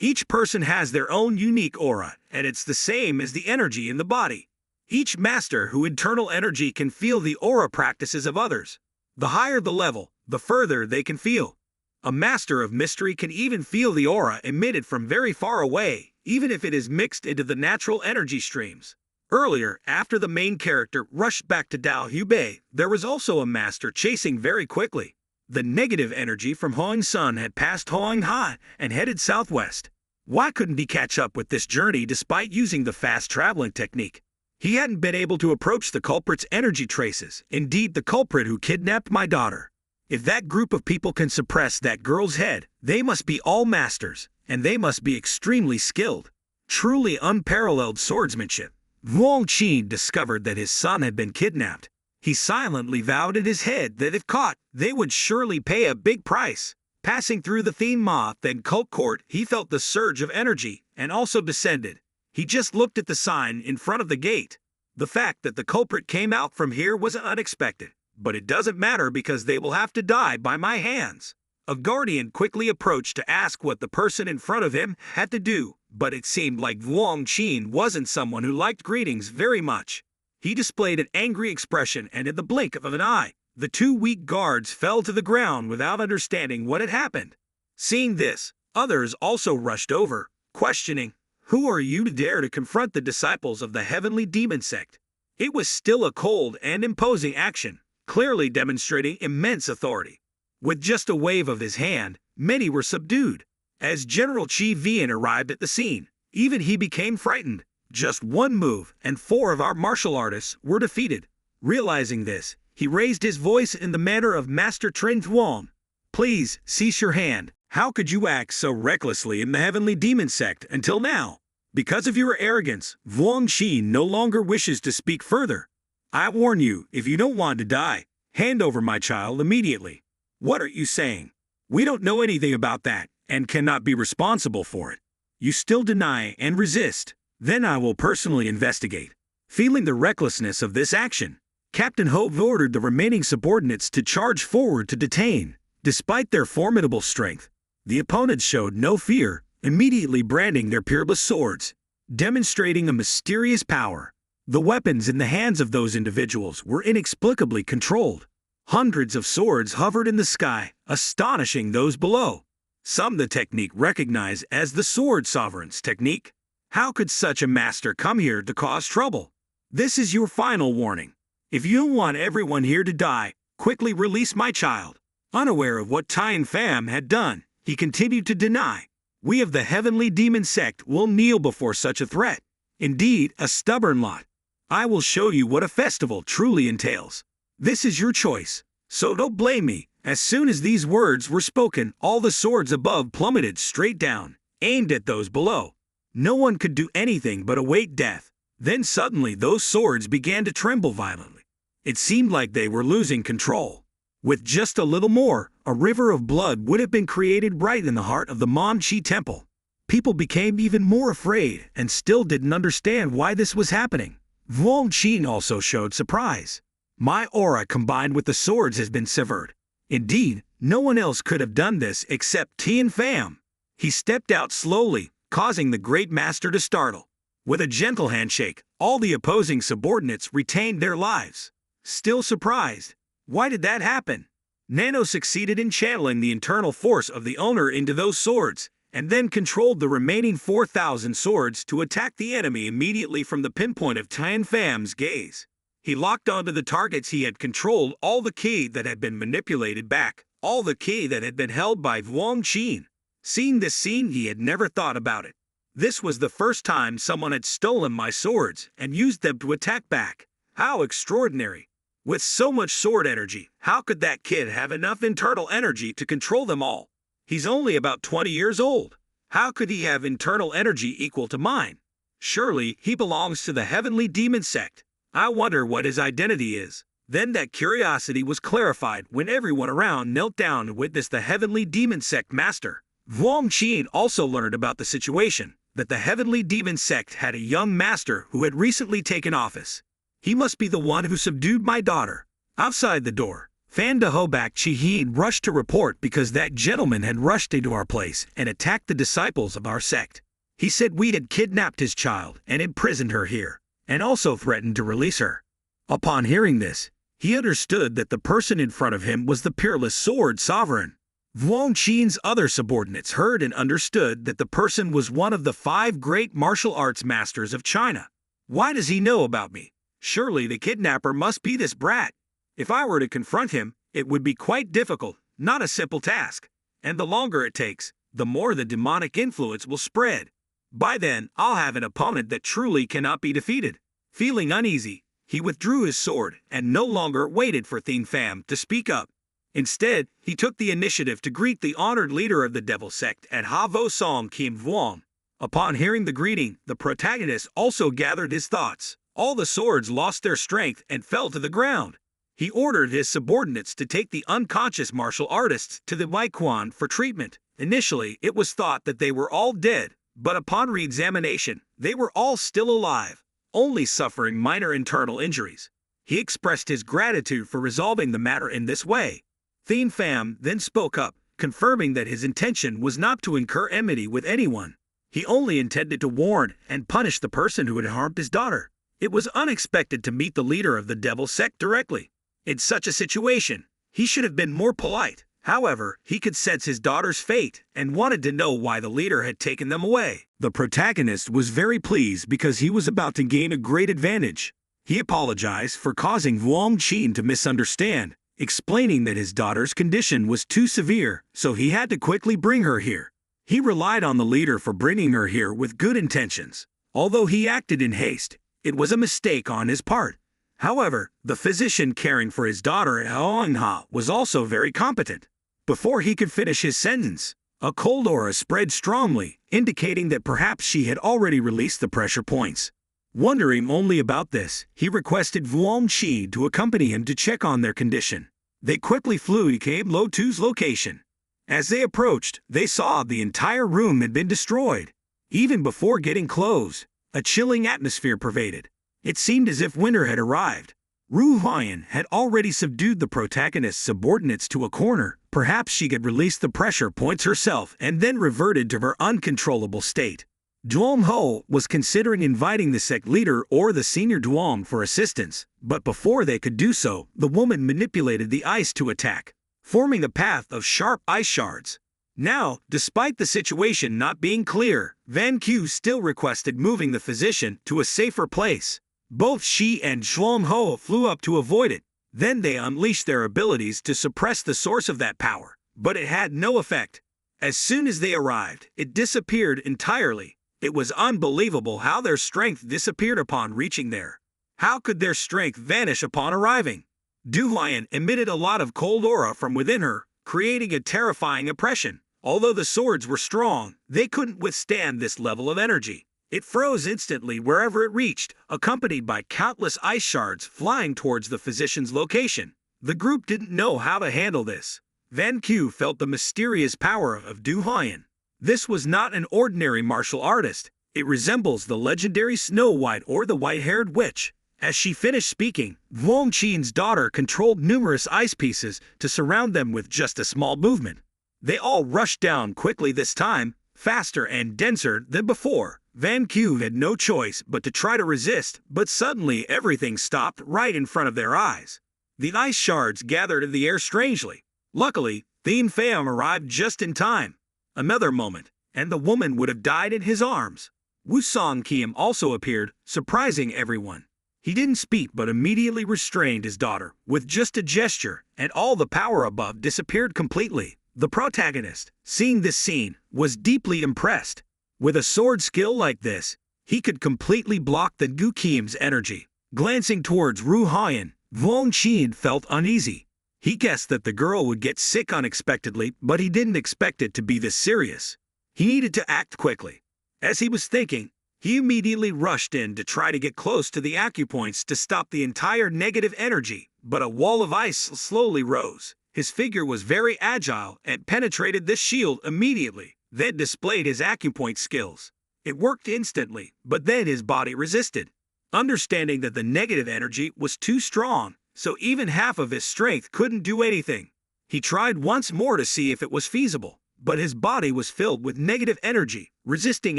Each person has their own unique aura, and it's the same as the energy in the body. Each master who internal energy can feel the aura practices of others. The higher the level, the further they can feel. A master of mystery can even feel the aura emitted from very far away, even if it is mixed into the natural energy streams. Earlier, after the main character rushed back to Dao Hubei, there was also a master chasing very quickly. The negative energy from Hoang Sun had passed Hoang Ha and headed southwest. Why couldn't he catch up with this journey despite using the fast traveling technique? He hadn't been able to approach the culprit's energy traces, indeed the culprit who kidnapped my daughter. If that group of people can suppress that girl's head, they must be all masters, and they must be extremely skilled. Truly unparalleled swordsmanship. Wang Qin discovered that his son had been kidnapped. He silently vowed in his head that if caught, they would surely pay a big price. Passing through the Thien Ma then cult court, he felt the surge of energy, and also descended. He just looked at the sign in front of the gate. The fact that the culprit came out from here was unexpected. But it doesn't matter because they will have to die by my hands. A guardian quickly approached to ask what the person in front of him had to do, but it seemed like Wang Qin wasn't someone who liked greetings very much. He displayed an angry expression, and in the blink of an eye, the two weak guards fell to the ground without understanding what had happened. Seeing this, others also rushed over, questioning, "Who are you to dare to confront the disciples of the heavenly demon sect?" It was still a cold and imposing action, clearly demonstrating immense authority. With just a wave of his hand, many were subdued. As General Chi Vian arrived at the scene, even he became frightened. Just one move, and 4 of our martial artists were defeated. Realizing this, he raised his voice in the manner of Master Trin Thuong. "Please, cease your hand. How could you act so recklessly in the heavenly demon sect until now? Because of your arrogance, Wang Qin no longer wishes to speak further. I warn you, if you don't want to die, hand over my child immediately." "What are you saying? We don't know anything about that, and cannot be responsible for it. You still deny and resist. Then I will personally investigate. Feeling the recklessness of this action, Captain Hope ordered the remaining subordinates to charge forward to detain. Despite their formidable strength, the opponents showed no fear, immediately branding their peerless swords, demonstrating a mysterious power. The weapons in the hands of those individuals were inexplicably controlled. Hundreds of swords hovered in the sky, astonishing those below. Some the technique recognized as the sword sovereign's technique. How could such a master come here to cause trouble? This is your final warning. If you want everyone here to die, quickly release my child. Unaware of what Tian Pham had done, he continued to deny. We of the heavenly demon sect will kneel before such a threat. Indeed, a stubborn lot. I will show you what a festival truly entails. This is your choice, so don't blame me. As soon as these words were spoken, all the swords above plummeted straight down, aimed at those below. No one could do anything but await death. Then suddenly those swords began to tremble violently. It seemed like they were losing control. With just a little more, a river of blood would have been created right in the heart of the Monchi temple. People became even more afraid and still didn't understand why this was happening. Vuong Qin also showed surprise. My aura combined with the swords has been severed. Indeed, no one else could have done this except Tian Pham. He stepped out slowly, causing the great master to startle. With a gentle handshake, all the opposing subordinates retained their lives. Still surprised. Why did that happen? NANO succeeded in channeling the internal force of the owner into those swords, and then controlled the remaining 4,000 swords to attack the enemy immediately from the pinpoint of Tian Pham's gaze. He locked onto the targets he had controlled all the ki that had been manipulated back, all the ki that had been held by Vuong Qin. Seeing this scene, he had never thought about it. This was the first time someone had stolen my swords and used them to attack back. How extraordinary! With so much sword energy, how could that kid have enough internal energy to control them all? He's only about 20 years old. How could he have internal energy equal to mine? Surely he belongs to the heavenly demon sect. I wonder what his identity is. Then that curiosity was clarified when everyone around knelt down to witness the heavenly demon sect master. Vuong Qin also learned about the situation, that the heavenly demon sect had a young master who had recently taken office. He must be the one who subdued my daughter. Outside the door, Fan De Hobak Chihin rushed to report because that gentleman had rushed into our place and attacked the disciples of our sect. He said we had kidnapped his child and imprisoned her here, and also threatened to release her. Upon hearing this, he understood that the person in front of him was the peerless sword sovereign. Vuong Qin's other subordinates heard and understood that the person was one of the 5 great martial arts masters of China. Why does he know about me? Surely the kidnapper must be this brat. If I were to confront him, it would be quite difficult, not a simple task. And the longer it takes, the more the demonic influence will spread. By then, I'll have an opponent that truly cannot be defeated. Feeling uneasy, he withdrew his sword and no longer waited for Tian Pham to speak up. Instead, he took the initiative to greet the honored leader of the devil sect at Ha Vo Song Kim Vuong. Upon hearing the greeting, the protagonist also gathered his thoughts. All the swords lost their strength and fell to the ground. He ordered his subordinates to take the unconscious martial artists to the Waiquan for treatment. Initially, it was thought that they were all dead, but upon re-examination, they were all still alive, only suffering minor internal injuries. He expressed his gratitude for resolving the matter in this way. Tian Pham then spoke up, confirming that his intention was not to incur enmity with anyone. He only intended to warn and punish the person who had harmed his daughter. It was unexpected to meet the leader of the devil sect directly. In such a situation, he should have been more polite. However, he could sense his daughter's fate and wanted to know why the leader had taken them away. The protagonist was very pleased because he was about to gain a great advantage. He apologized for causing Vuong Qin to misunderstand, explaining that his daughter's condition was too severe, so he had to quickly bring her here. He relied on the leader for bringing her here with good intentions. Although he acted in haste, it was a mistake on his part. However, the physician caring for his daughter Ha was also very competent. Before he could finish his sentence, a cold aura spread strongly, indicating that perhaps she had already released the pressure points. Wondering only about this, he requested Vuong Qin to accompany him to check on their condition. They quickly flew to Cave Lo Tu's location. As they approached, they saw the entire room had been destroyed. Even before getting close, a chilling atmosphere pervaded. It seemed as if winter had arrived. Ru Huayan had already subdued the protagonist's subordinates to a corner. Perhaps she had released the pressure points herself and then reverted to her uncontrollable state. Duong Ho was considering inviting the sect leader or the senior Duong for assistance, but before they could do so, the woman manipulated the ice to attack, forming a path of sharp ice shards. Now, despite the situation not being clear, Van Q still requested moving the physician to a safer place. Both she and Duong Ho flew up to avoid it. Then they unleashed their abilities to suppress the source of that power, but it had no effect. As soon as they arrived, it disappeared entirely. It was unbelievable how their strength disappeared upon reaching there. How could their strength vanish upon arriving? Du Huayan emitted a lot of cold aura from within her, creating a terrifying impression. Although the swords were strong, they couldn't withstand this level of energy. It froze instantly wherever it reached, accompanied by countless ice shards flying towards the physician's location. The group didn't know how to handle this. Van Q felt the mysterious power of Du Huayan. This was not an ordinary martial artist. It resembles the legendary Snow White or the white-haired witch. As she finished speaking, Vuong Qin's daughter controlled numerous ice pieces to surround them with just a small movement. They all rushed down quickly this time, faster and denser than before. Van Q had no choice but to try to resist, but suddenly everything stopped right in front of their eyes. The ice shards gathered in the air strangely. Luckily, Thien Pham arrived just in time. Another moment, and the woman would have died in his arms. Wu Song Kiem also appeared, surprising everyone. He didn't speak but immediately restrained his daughter with just a gesture, and all the power above disappeared completely. The protagonist, seeing this scene, was deeply impressed. With a sword skill like this, he could completely block the Gu Kiem's energy. Glancing towards Ru Huayan, Vuong Qin felt uneasy. He guessed that the girl would get sick unexpectedly, but he didn't expect it to be this serious. He needed to act quickly. As he was thinking, he immediately rushed in to try to get close to the acupoints to stop the entire negative energy, but a wall of ice slowly rose. His figure was very agile and penetrated this shield immediately, then displayed his acupoint skills. It worked instantly, but then his body resisted. Understanding that the negative energy was too strong, so even half of his strength couldn't do anything. He tried once more to see if it was feasible, but his body was filled with negative energy, resisting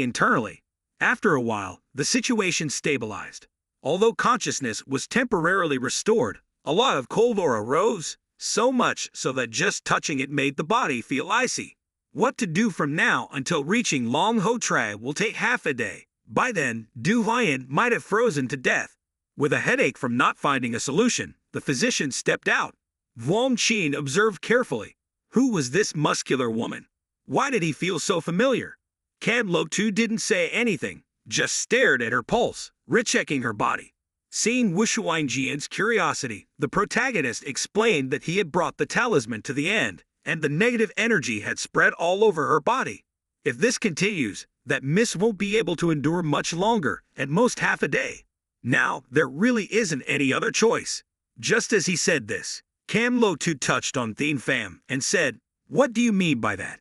internally. After a while, the situation stabilized. Although consciousness was temporarily restored, a lot of cold aura rose, so much so that just touching it made the body feel icy. What to do from now until reaching Long Ho Trai will take half a day. By then, Du Huayan might have frozen to death. With a headache from not finding a solution, the physician stepped out. Vuong Qin observed carefully. Who was this muscular woman? Why did he feel so familiar? Cam Lo Tu didn't say anything, just stared at her pulse, rechecking her body. Seeing Wu Shuangjian's curiosity, the protagonist explained that he had brought the talisman to the end, and the negative energy had spread all over her body. If this continues, that miss won't be able to endure much longer, at most half a day. Now, there really isn't any other choice. Just as he said this, Cam Lo Tu touched on Thien Pham and said, "What do you mean by that?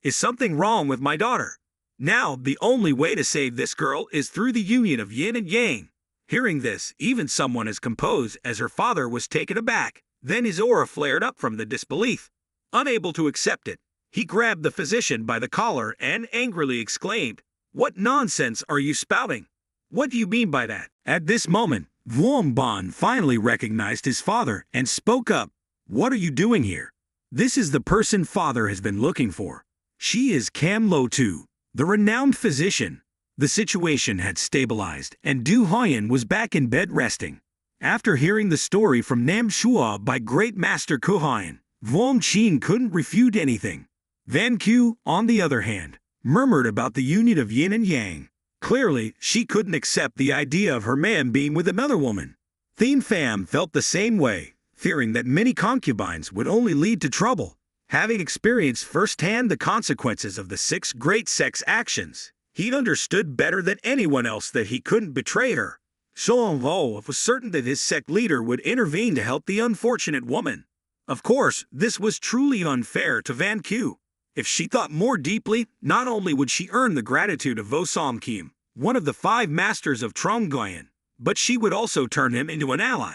Is something wrong with my daughter? Now, the only way to save this girl is through the union of yin and yang." Hearing this, even someone as composed as her father was taken aback. Then his aura flared up from the disbelief. Unable to accept it, he grabbed the physician by the collar and angrily exclaimed, "What nonsense are you spouting? What do you mean by that?" At this moment, Vuong Ban finally recognized his father and spoke up. "What are you doing here? This is the person father has been looking for. She is Cam Lo Tu, the renowned physician." The situation had stabilized, and Du Huayan was back in bed resting. After hearing the story from Nam Shua by Great Master Kuhayan, Vuong Qin couldn't refute anything. Van Q, on the other hand, murmured about the union of yin and yang. Clearly, she couldn't accept the idea of her man being with another woman. Thien Pham felt the same way, fearing that many concubines would only lead to trouble. Having experienced firsthand the consequences of the 6 great sex actions, he understood better than anyone else that he couldn't betray her. Song Ho was certain that his sect leader would intervene to help the unfortunate woman. Of course, this was truly unfair to Van Q. If she thought more deeply, not only would she earn the gratitude of Vosom Kim, one of the 5 masters of Tronggoyen, but she would also turn him into an ally.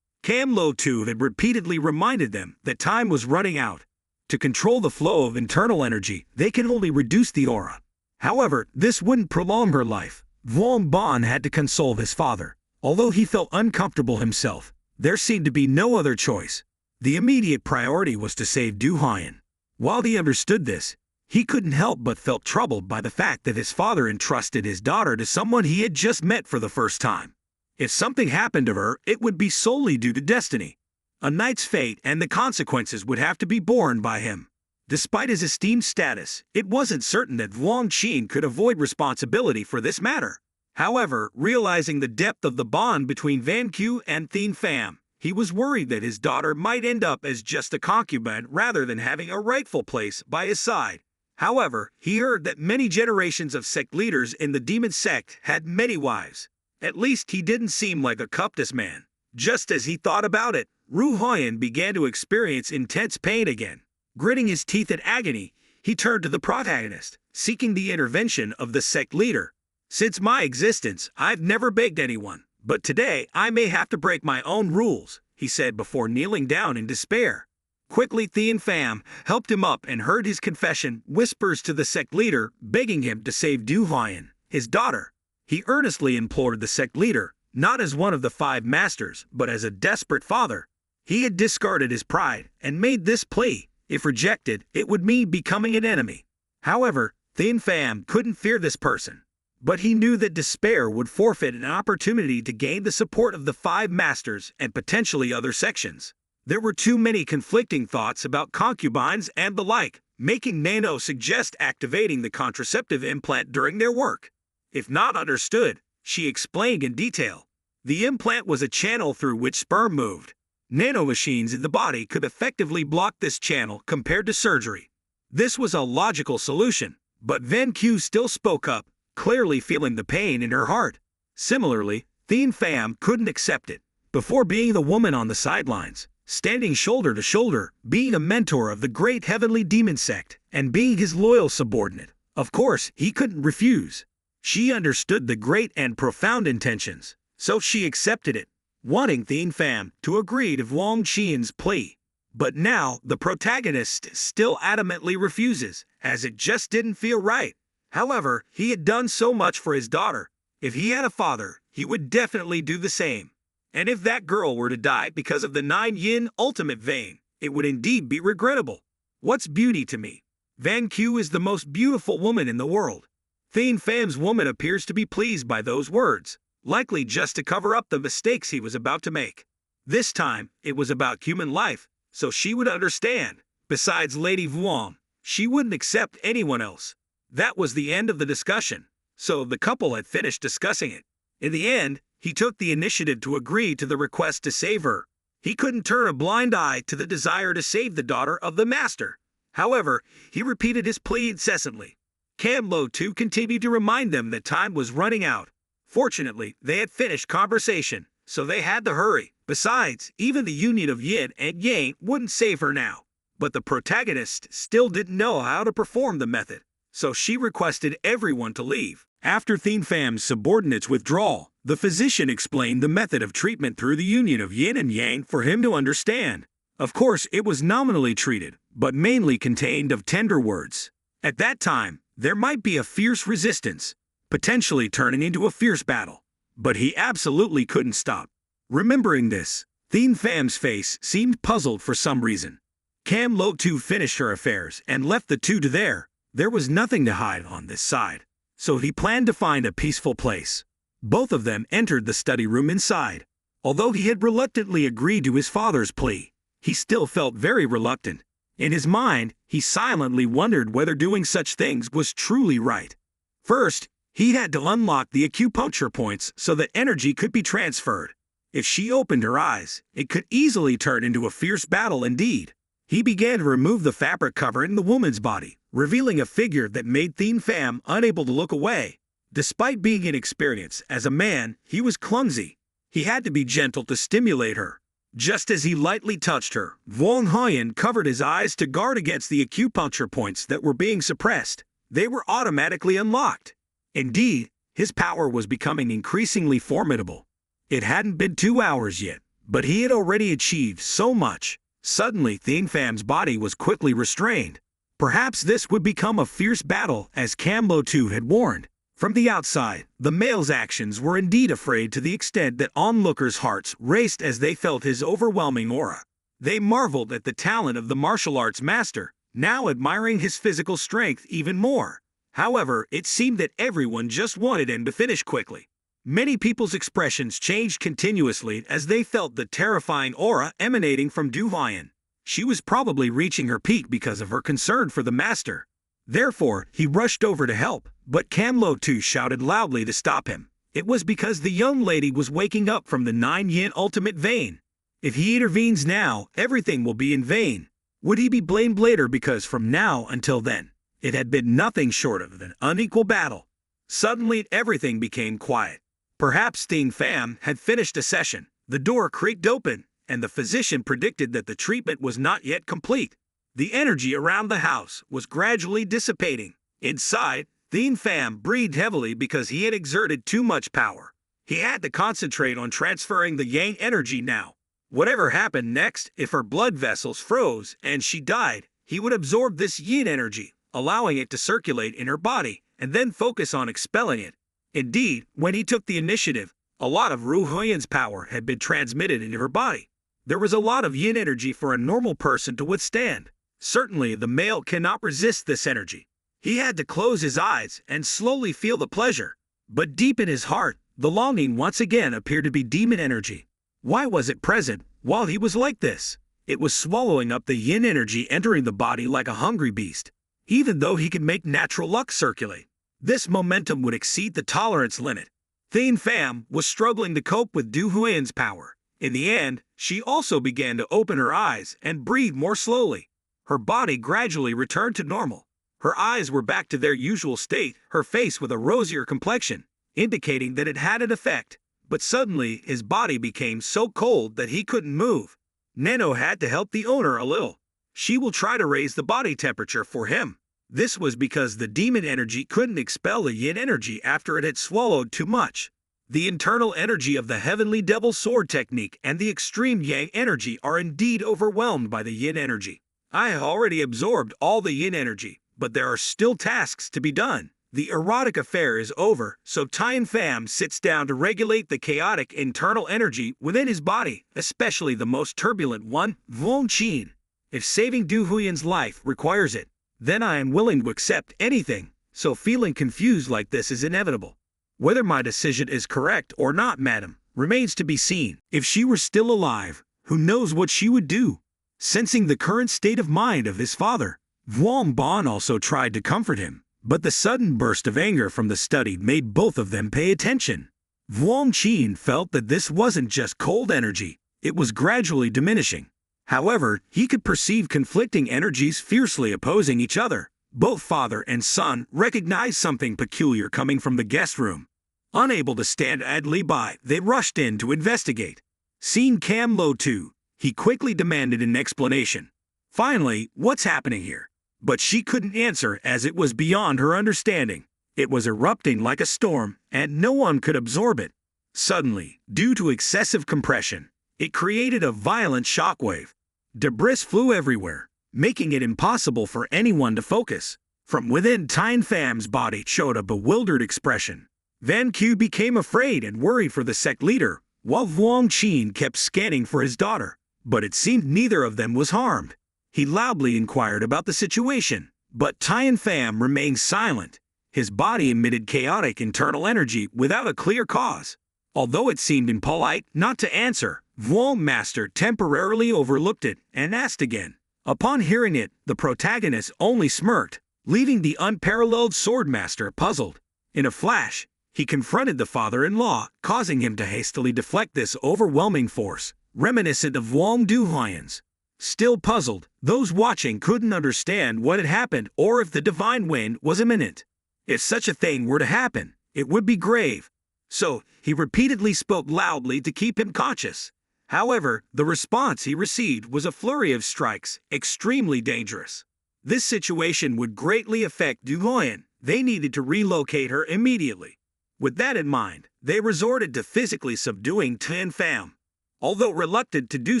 Cam Lo Tu had repeatedly reminded them that time was running out. To control the flow of internal energy, they can only reduce the aura. However, this wouldn't prolong her life. Vuong Bon had to console his father. Although he felt uncomfortable himself, there seemed to be no other choice. The immediate priority was to save Du Hyen. While he understood this, he couldn't help but felt troubled by the fact that his father entrusted his daughter to someone he had just met for the first time. If something happened to her, it would be solely due to destiny. A knight's fate and the consequences would have to be borne by him. Despite his esteemed status, it wasn't certain that Vuong Qin could avoid responsibility for this matter. However, realizing the depth of the bond between Van Q and Thien Pham, he was worried that his daughter might end up as just a concubine rather than having a rightful place by his side. However, he heard that many generations of sect leaders in the demon sect had many wives. At least he didn't seem like a covetous man. Just as he thought about it, Ru Hoyen began to experience intense pain again. Gritting his teeth in agony, he turned to the protagonist, seeking the intervention of the sect leader. Since my existence, I've never begged anyone, but today I may have to break my own rules, he said before kneeling down in despair. Quickly, Thien Pham helped him up and heard his confession, whispers to the sect leader, begging him to save Du Hyen, his daughter. He earnestly implored the sect leader, not as one of the 5 masters, but as a desperate father. He had discarded his pride and made this plea. If rejected, it would mean becoming an enemy. However, Thien Pham couldn't fear this person. But he knew that despair would forfeit an opportunity to gain the support of the 5 masters and potentially other sections. There were too many conflicting thoughts about concubines and the like, making NANO suggest activating the contraceptive implant during their work. If not understood, she explained in detail. The implant was a channel through which sperm moved. Nanomachines in the body could effectively block this channel compared to surgery. This was a logical solution, but Van Q still spoke up, clearly feeling the pain in her heart. Similarly, Thien Pham couldn't accept it. Before being the woman on the sidelines, standing shoulder to shoulder, being a mentor of the great heavenly demon sect, and being his loyal subordinate, of course, he couldn't refuse. She understood the great and profound intentions, so she accepted it, wanting Thien Pham to agree to Vuong Qian's plea. But now, the protagonist still adamantly refuses, as it just didn't feel right. However, he had done so much for his daughter. If he had a father, he would definitely do the same. And if that girl were to die because of the 9 yin ultimate vein, it would indeed be regrettable. What's beauty to me? Van Q is the most beautiful woman in the world. Thien Pham's woman appears to be pleased by those words, likely just to cover up the mistakes he was about to make. This time, it was about human life, so she would understand. Besides Lady Vuong, she wouldn't accept anyone else. That was the end of the discussion, so the couple had finished discussing it. In the end, he took the initiative to agree to the request to save her. He couldn't turn a blind eye to the desire to save the daughter of the master. However, he repeated his plea incessantly. Cam Lo too continued to remind them that time was running out. Fortunately, they had finished conversation, so they had to hurry. Besides, even the union of yin and yang wouldn't save her now. But the protagonist still didn't know how to perform the method, so she requested everyone to leave. After Thien Pham's subordinate's withdrawal, the physician explained the method of treatment through the union of yin and yang for him to understand. Of course, it was nominally treated, but mainly contained of tender words. At that time, there might be a fierce resistance, potentially turning into a fierce battle. But he absolutely couldn't stop. Remembering this, Thien Pham's face seemed puzzled for some reason. Cam Lo too finished her affairs and left the two to there. There was nothing to hide on this side, so he planned to find a peaceful place. Both of them entered the study room inside. Although he had reluctantly agreed to his father's plea, he still felt very reluctant. In his mind, he silently wondered whether doing such things was truly right. First, he had to unlock the acupuncture points so that energy could be transferred. If she opened her eyes, it could easily turn into a fierce battle indeed. He began to remove the fabric covering the woman's body, revealing a figure that made Thien Pham unable to look away. Despite being inexperienced as a man, he was clumsy. He had to be gentle to stimulate her. Just as he lightly touched her, Wang Huyen covered his eyes to guard against the acupuncture points that were being suppressed. They were automatically unlocked. Indeed, his power was becoming increasingly formidable. It hadn't been 2 hours yet, but he had already achieved so much. Suddenly, Thien Pham's body was quickly restrained. Perhaps this would become a fierce battle, as Cam Lo Tu had warned. From the outside, the male's actions were indeed afraid to the extent that onlookers' hearts raced as they felt his overwhelming aura. They marveled at the talent of the martial arts master, now admiring his physical strength even more. However, it seemed that everyone just wanted him to finish quickly. Many people's expressions changed continuously as they felt the terrifying aura emanating from Du Huyen. She was probably reaching her peak because of her concern for the master. Therefore, he rushed over to help, but Cam Lo Tu shouted loudly to stop him. It was because the young lady was waking up from the 9-yin ultimate vein. If he intervenes now, everything will be in vain. Would he be blamed later because from now until then, it had been nothing short of an unequal battle? Suddenly, everything became quiet. Perhaps Thien Pham had finished a session. The door creaked open, and the physician predicted that the treatment was not yet complete. The energy around the house was gradually dissipating. Inside, Thien Pham breathed heavily because he had exerted too much power. He had to concentrate on transferring the yang energy now. Whatever happened next, if her blood vessels froze and she died, he would absorb this yin energy, allowing it to circulate in her body, and then focus on expelling it. Indeed, when he took the initiative, a lot of Ru Huyen's power had been transmitted into her body. There was a lot of yin energy for a normal person to withstand. Certainly, the male cannot resist this energy. He had to close his eyes and slowly feel the pleasure. But deep in his heart, the longing once again appeared to be demon energy. Why was it present while he was like this? It was swallowing up the yin energy entering the body like a hungry beast. Even though he could make natural luck circulate, this momentum would exceed the tolerance limit. Thien Pham was struggling to cope with Du Huyen's power. In the end, she also began to open her eyes and breathe more slowly. Her body gradually returned to normal. Her eyes were back to their usual state, her face with a rosier complexion, indicating that it had an effect. But suddenly, his body became so cold that he couldn't move. NANO had to help the owner a little. She will try to raise the body temperature for him. This was because the demon energy couldn't expel the yin energy after it had swallowed too much. The internal energy of the heavenly devil sword technique and the extreme yang energy are indeed overwhelmed by the yin energy. I have already absorbed all the yin energy, but there are still tasks to be done. The erotic affair is over, so Thien Pham sits down to regulate the chaotic internal energy within his body, especially the most turbulent one, Vuong Qin. If saving Du Huyen's life requires it, then I am willing to accept anything, so feeling confused like this is inevitable. Whether my decision is correct or not, madam, remains to be seen. If she were still alive, who knows what she would do? Sensing the current state of mind of his father, Vuong Bon also tried to comfort him, but the sudden burst of anger from the study made both of them pay attention. Vuong Qin felt that this wasn't just cold energy, it was gradually diminishing. However, he could perceive conflicting energies fiercely opposing each other. Both father and son recognized something peculiar coming from the guest room. Unable to stand idly by, they rushed in to investigate. Seeing Cam Lo Tu, he quickly demanded an explanation. Finally, what's happening here? But she couldn't answer as it was beyond her understanding. It was erupting like a storm, and no one could absorb it. Suddenly, due to excessive compression, it created a violent shockwave. Debris flew everywhere, making it impossible for anyone to focus. From within, Thien Pham's body showed a bewildered expression. Van Q became afraid and worried for the sect leader, while Vuong Qin kept scanning for his daughter. But it seemed neither of them was harmed. He loudly inquired about the situation, but Thien Pham remained silent. His body emitted chaotic internal energy without a clear cause. Although it seemed impolite not to answer, Vuong Master temporarily overlooked it and asked again. Upon hearing it, the protagonist only smirked, leaving the unparalleled swordmaster puzzled. In a flash, he confronted the father-in-law, causing him to hastily deflect this overwhelming force, reminiscent of Vuong Du Huyen's. Still puzzled, those watching couldn't understand what had happened or if the divine wind was imminent. If such a thing were to happen, it would be grave. So, he repeatedly spoke loudly to keep him conscious. However, the response he received was a flurry of strikes, extremely dangerous. This situation would greatly affect Duhoyen. They needed to relocate her immediately. With that in mind, they resorted to physically subduing Tian Pham. Although reluctant to do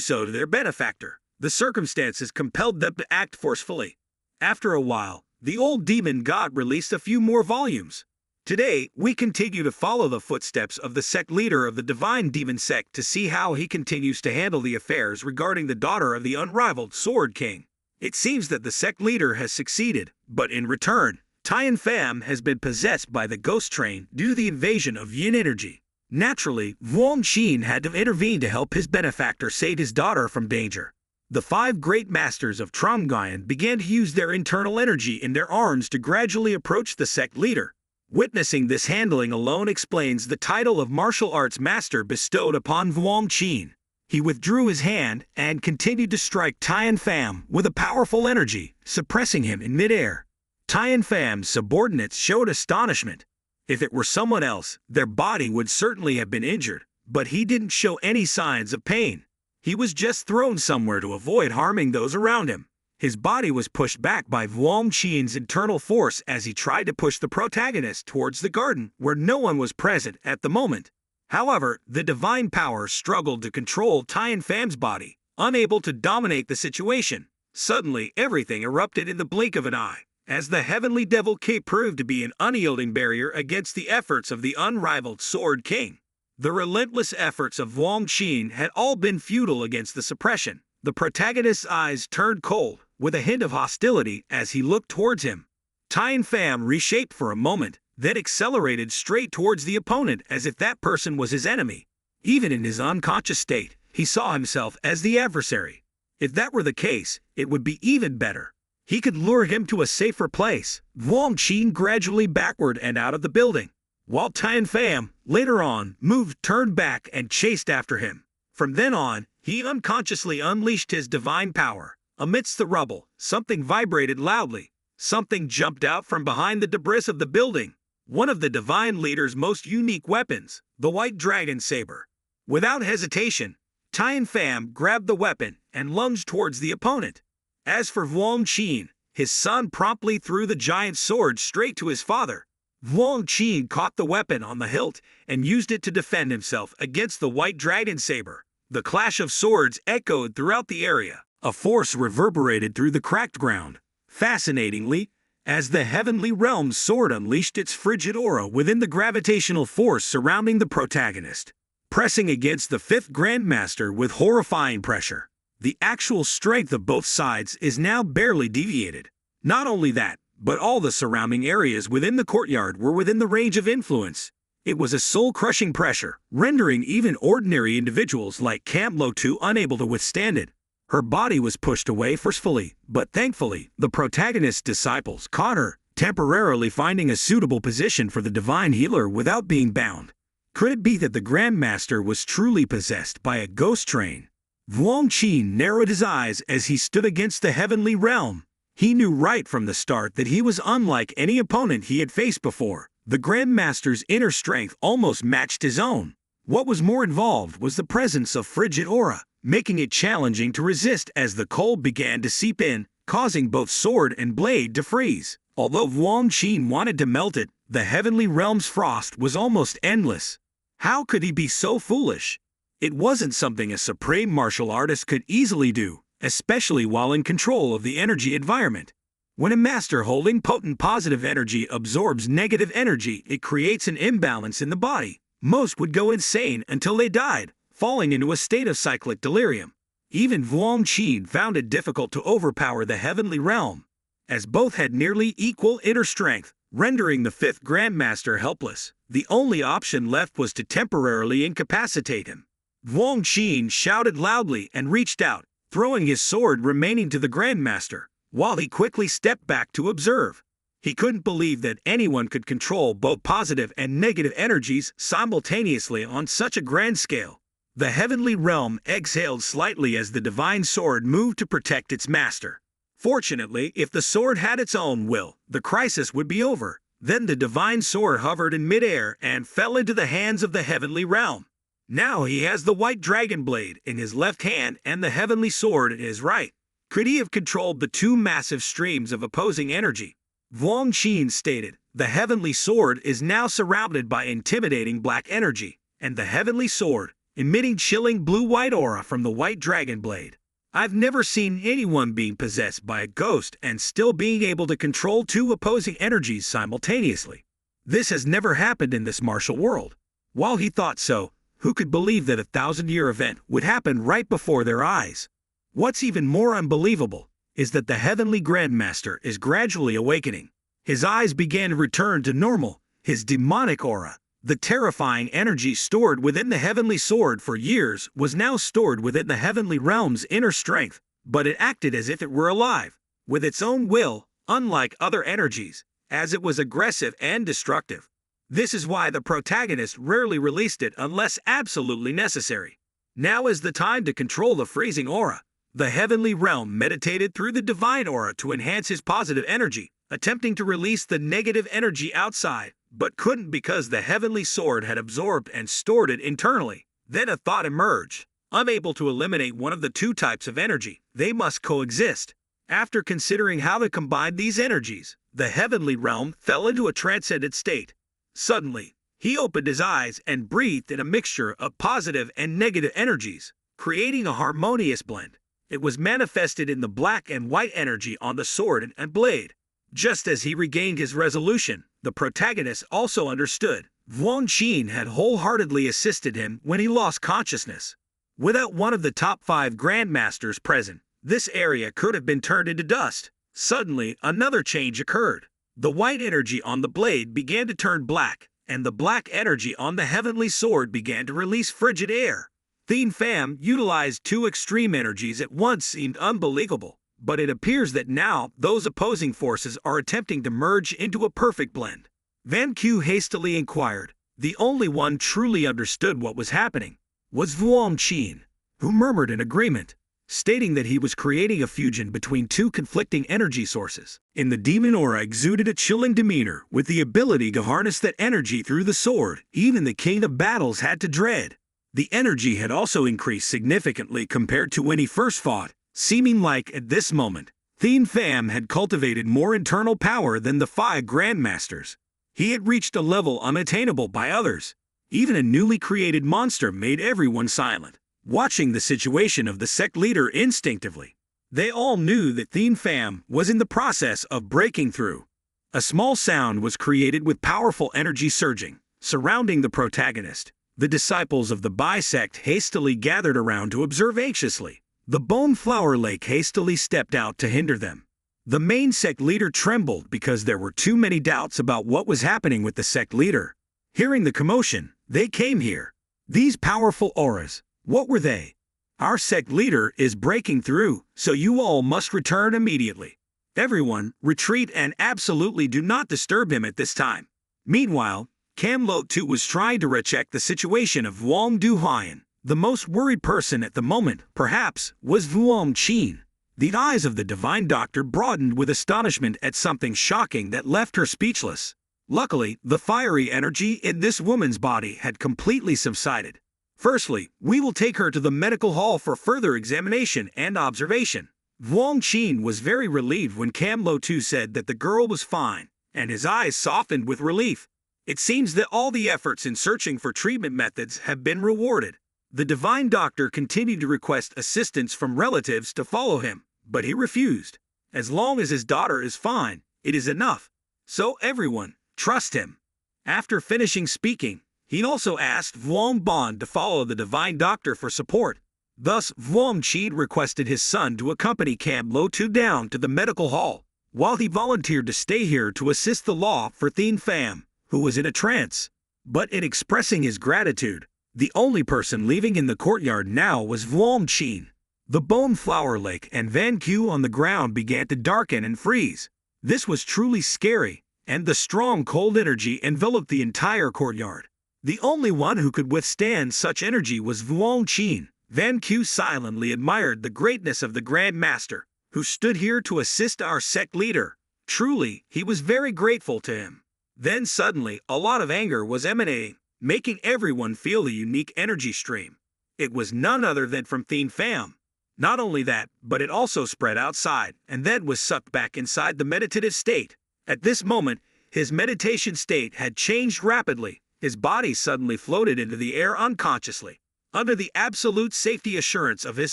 so to their benefactor, the circumstances compelled them to act forcefully. After a while, the old demon god released a few more volumes. Today, we continue to follow the footsteps of the sect leader of the divine demon sect to see how he continues to handle the affairs regarding the daughter of the unrivaled Sword King. It seems that the sect leader has succeeded, but in return, Tian Pham has been possessed by the ghost train due to the invasion of yin energy. Naturally, Vuong Xin had to intervene to help his benefactor save his daughter from danger. The 5 great masters of Tromgyan began to use their internal energy in their arms to gradually approach the sect leader. Witnessing this handling alone explains the title of martial arts master bestowed upon Vuong Xin. He withdrew his hand and continued to strike Tian Pham with a powerful energy, suppressing him in midair. Tian Pham's subordinates showed astonishment. If it were someone else, their body would certainly have been injured, but he didn't show any signs of pain. He was just thrown somewhere to avoid harming those around him. His body was pushed back by Vuong Qian's internal force as he tried to push the protagonist towards the garden where no one was present at the moment. However, the divine power struggled to control Tian Pham's body, unable to dominate the situation. Suddenly, everything erupted in the blink of an eye, as the heavenly devil K proved to be an unyielding barrier against the efforts of the unrivaled Sword King. The relentless efforts of Vuong Qian had all been futile against the suppression. The protagonist's eyes turned cold, with a hint of hostility as he looked towards him. Tian Pham reshaped for a moment, then accelerated straight towards the opponent as if that person was his enemy. Even in his unconscious state, he saw himself as the adversary. If that were the case, it would be even better. He could lure him to a safer place. Vuong Qian gradually backward and out of the building, while Tian Pham, later on, turned back and chased after him. From then on, he unconsciously unleashed his divine power. Amidst the rubble, something vibrated loudly. Something jumped out from behind the debris of the building. One of the divine leader's most unique weapons, the white dragon saber. Without hesitation, Tian Pham grabbed the weapon and lunged towards the opponent. As for Vuong Qian, his son promptly threw the giant sword straight to his father. Vuong Qian caught the weapon on the hilt and used it to defend himself against the white dragon saber. The clash of swords echoed throughout the area. A force reverberated through the cracked ground. Fascinatingly, as the heavenly realm's sword unleashed its frigid aura within the gravitational force surrounding the protagonist, pressing against the 5th Grandmaster with horrifying pressure. The actual strength of both sides is now barely deviated. Not only that, but all the surrounding areas within the courtyard were within the range of influence. It was a soul-crushing pressure, rendering even ordinary individuals like Cam Lo-Tu unable to withstand it. Her body was pushed away forcefully, but thankfully, the protagonist's disciples caught her, temporarily finding a suitable position for the divine healer without being bound. Could it be that the Grandmaster was truly possessed by a ghost train? Vuong Qian narrowed his eyes as he stood against the heavenly realm. He knew right from the start that he was unlike any opponent he had faced before. The Grandmaster's inner strength almost matched his own. What was more involved was the presence of frigid aura, making it challenging to resist as the cold began to seep in, causing both sword and blade to freeze. Although Vuong Qian wanted to melt it, the heavenly realm's frost was almost endless. How could he be so foolish? It wasn't something a supreme martial artist could easily do, especially while in control of the energy environment. When a master holding potent positive energy absorbs negative energy, it creates an imbalance in the body. Most would go insane until they died, falling into a state of cyclic delirium. Even Vuong Qian found it difficult to overpower the heavenly realm, as both had nearly equal inner strength, rendering the 5th Grandmaster helpless. The only option left was to temporarily incapacitate him. Vuong Qian shouted loudly and reached out, throwing his sword remaining to the Grandmaster, while he quickly stepped back to observe. He couldn't believe that anyone could control both positive and negative energies simultaneously on such a grand scale. The heavenly realm exhaled slightly as the divine sword moved to protect its master. Fortunately, if the sword had its own will, the crisis would be over. Then the divine sword hovered in midair and fell into the hands of the heavenly realm. Now he has the white dragon blade in his left hand and the heavenly sword in his right. Could he have controlled the two massive streams of opposing energy? Vuong Qin stated, the heavenly sword is now surrounded by intimidating black energy, and the heavenly sword, emitting chilling blue-white aura from the white dragon blade. I've never seen anyone being possessed by a ghost and still being able to control two opposing energies simultaneously. This has never happened in this martial world. While he thought so, who could believe that a 1,000-year event would happen right before their eyes? What's even more unbelievable is that the heavenly Grandmaster is gradually awakening. His eyes began to return to normal, his demonic aura, the terrifying energy stored within the heavenly sword for years, was now stored within the heavenly realm's inner strength, but it acted as if it were alive, with its own will, unlike other energies, as it was aggressive and destructive. This is why the protagonist rarely released it unless absolutely necessary. Now is the time to control the freezing aura. The heavenly realm meditated through the divine aura to enhance his positive energy, attempting to release the negative energy outside, but couldn't because the heavenly sword had absorbed and stored it internally. Then a thought emerged. Unable to eliminate one of the two types of energy, they must coexist. After considering how to combine these energies, the heavenly realm fell into a transcendent state. Suddenly, he opened his eyes and breathed in a mixture of positive and negative energies, creating a harmonious blend. It was manifested in the black and white energy on the sword and blade. Just as he regained his resolution, the protagonist also understood. Vuong Qin had wholeheartedly assisted him when he lost consciousness. Without one of the top 5 Grandmasters present, this area could have been turned into dust. Suddenly, another change occurred. The white energy on the blade began to turn black, and the black energy on the heavenly sword began to release frigid air. Thien Pham utilized two extreme energies at once seemed unbelievable, but it appears that now those opposing forces are attempting to merge into a perfect blend. Van Q hastily inquired. The only one truly understood what was happening was Vuong Qin, who murmured in agreement, stating that he was creating a fusion between two conflicting energy sources. In the demon aura exuded a chilling demeanor with the ability to harness that energy through the sword. Even the king of battles had to dread. The energy had also increased significantly compared to when he first fought, seeming like, at this moment, Thien Pham had cultivated more internal power than the 5 Grandmasters. He had reached a level unattainable by others. Even a newly created monster made everyone silent, watching the situation of the sect leader instinctively. They all knew that Thien Pham was in the process of breaking through. A small sound was created with powerful energy surging, surrounding the protagonist. The disciples of the Bai sect hastily gathered around to observe anxiously. The Bone Flower Lake hastily stepped out to hinder them. The main sect leader trembled because there were too many doubts about what was happening with the sect leader. Hearing the commotion, they came here. These powerful auras, what were they? Our sect leader is breaking through, so you all must return immediately. Everyone, retreat and absolutely do not disturb him at this time. Meanwhile, Cam Lo too was trying to recheck the situation of Vuong Du Huyen. The most worried person at the moment, perhaps, was Vuong Qin. The eyes of the divine doctor broadened with astonishment at something shocking that left her speechless. Luckily, the fiery energy in this woman's body had completely subsided. Firstly, we will take her to the medical hall for further examination and observation. Vuong Qin was very relieved when Cam Lo Tu said that the girl was fine, and his eyes softened with relief. It seems that all the efforts in searching for treatment methods have been rewarded. The divine doctor continued to request assistance from relatives to follow him, but he refused. As long as his daughter is fine, it is enough. So everyone, trust him. After finishing speaking, he also asked Vuong Bon to follow the divine doctor for support. Thus, Vuong Qin requested his son to accompany Cam Lo Tu down to the medical hall, while he volunteered to stay here to assist the law for Thien Pham, who was in a trance. But in expressing his gratitude, the only person leaving in the courtyard now was Vuong Qin. The Bone Flower Lake and Van Q on the ground began to darken and freeze. This was truly scary, and the strong cold energy enveloped the entire courtyard. The only one who could withstand such energy was Vuong Qin. Van Q silently admired the greatness of the Grand Master, who stood here to assist our sect leader. Truly, he was very grateful to him. Then suddenly, a lot of anger was emanating. making everyone feel a unique energy stream. It was none other than from Thien Pham. Not only that, but it also spread outside and then was sucked back inside the meditative state. At this moment, his meditation state had changed rapidly. His body suddenly floated into the air unconsciously, under the absolute safety assurance of his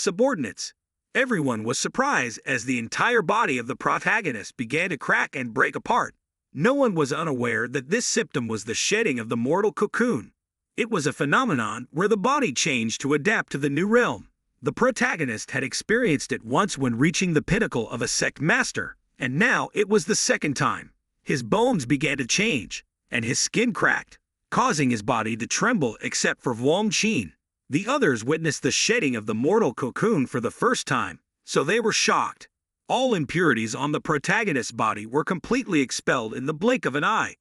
subordinates. Everyone was surprised as the entire body of the protagonist began to crack and break apart. No one was unaware that this symptom was the shedding of the mortal cocoon. It was a phenomenon where the body changed to adapt to the new realm. The protagonist had experienced it once when reaching the pinnacle of a sect master, and now it was the second time. His bones began to change, and his skin cracked, causing his body to tremble except for Wang Qin. The others witnessed the shedding of the mortal cocoon for the first time, so they were shocked. All impurities on the protagonist's body were completely expelled in the blink of an eye.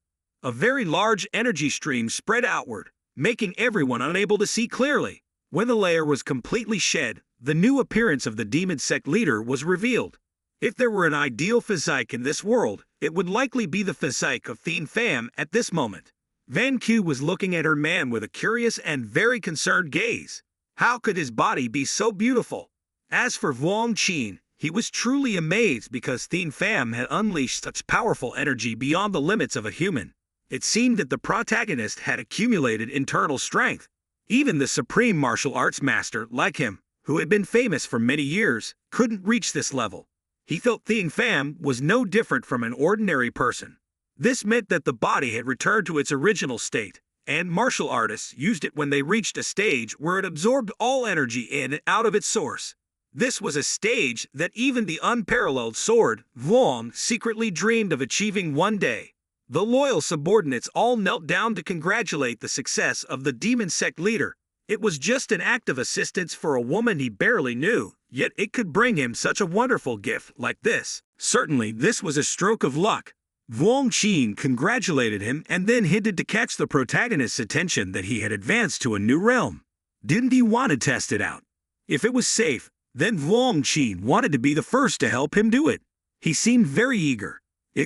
A very large energy stream spread outward, making everyone unable to see clearly. When the layer was completely shed, the new appearance of the demon sect leader was revealed. If there were an ideal physique in this world, it would likely be the physique of Thien Pham at this moment. Van Q was looking at her man with a curious and very concerned gaze. How could his body be so beautiful? As for Wang Qin, he was truly amazed because Thien Pham had unleashed such powerful energy beyond the limits of a human. It seemed that the protagonist had accumulated internal strength. Even the supreme martial arts master like him, who had been famous for many years, couldn't reach this level. He felt Thien Pham was no different from an ordinary person. This meant that the body had returned to its original state, and martial artists used it when they reached a stage where it absorbed all energy in and out of its source. This was a stage that even the unparalleled sword, Vuong, secretly dreamed of achieving one day. The loyal subordinates all knelt down to congratulate the success of the demon sect leader. It was just an act of assistance for a woman he barely knew, yet it could bring him such a wonderful gift like this. Certainly, this was a stroke of luck. Vuong Qin congratulated him and then hinted to catch the protagonist's attention that he had advanced to a new realm. Didn't he want to test it out? If it was safe, then Vuong Qin wanted to be the first to help him do it. He seemed very eager.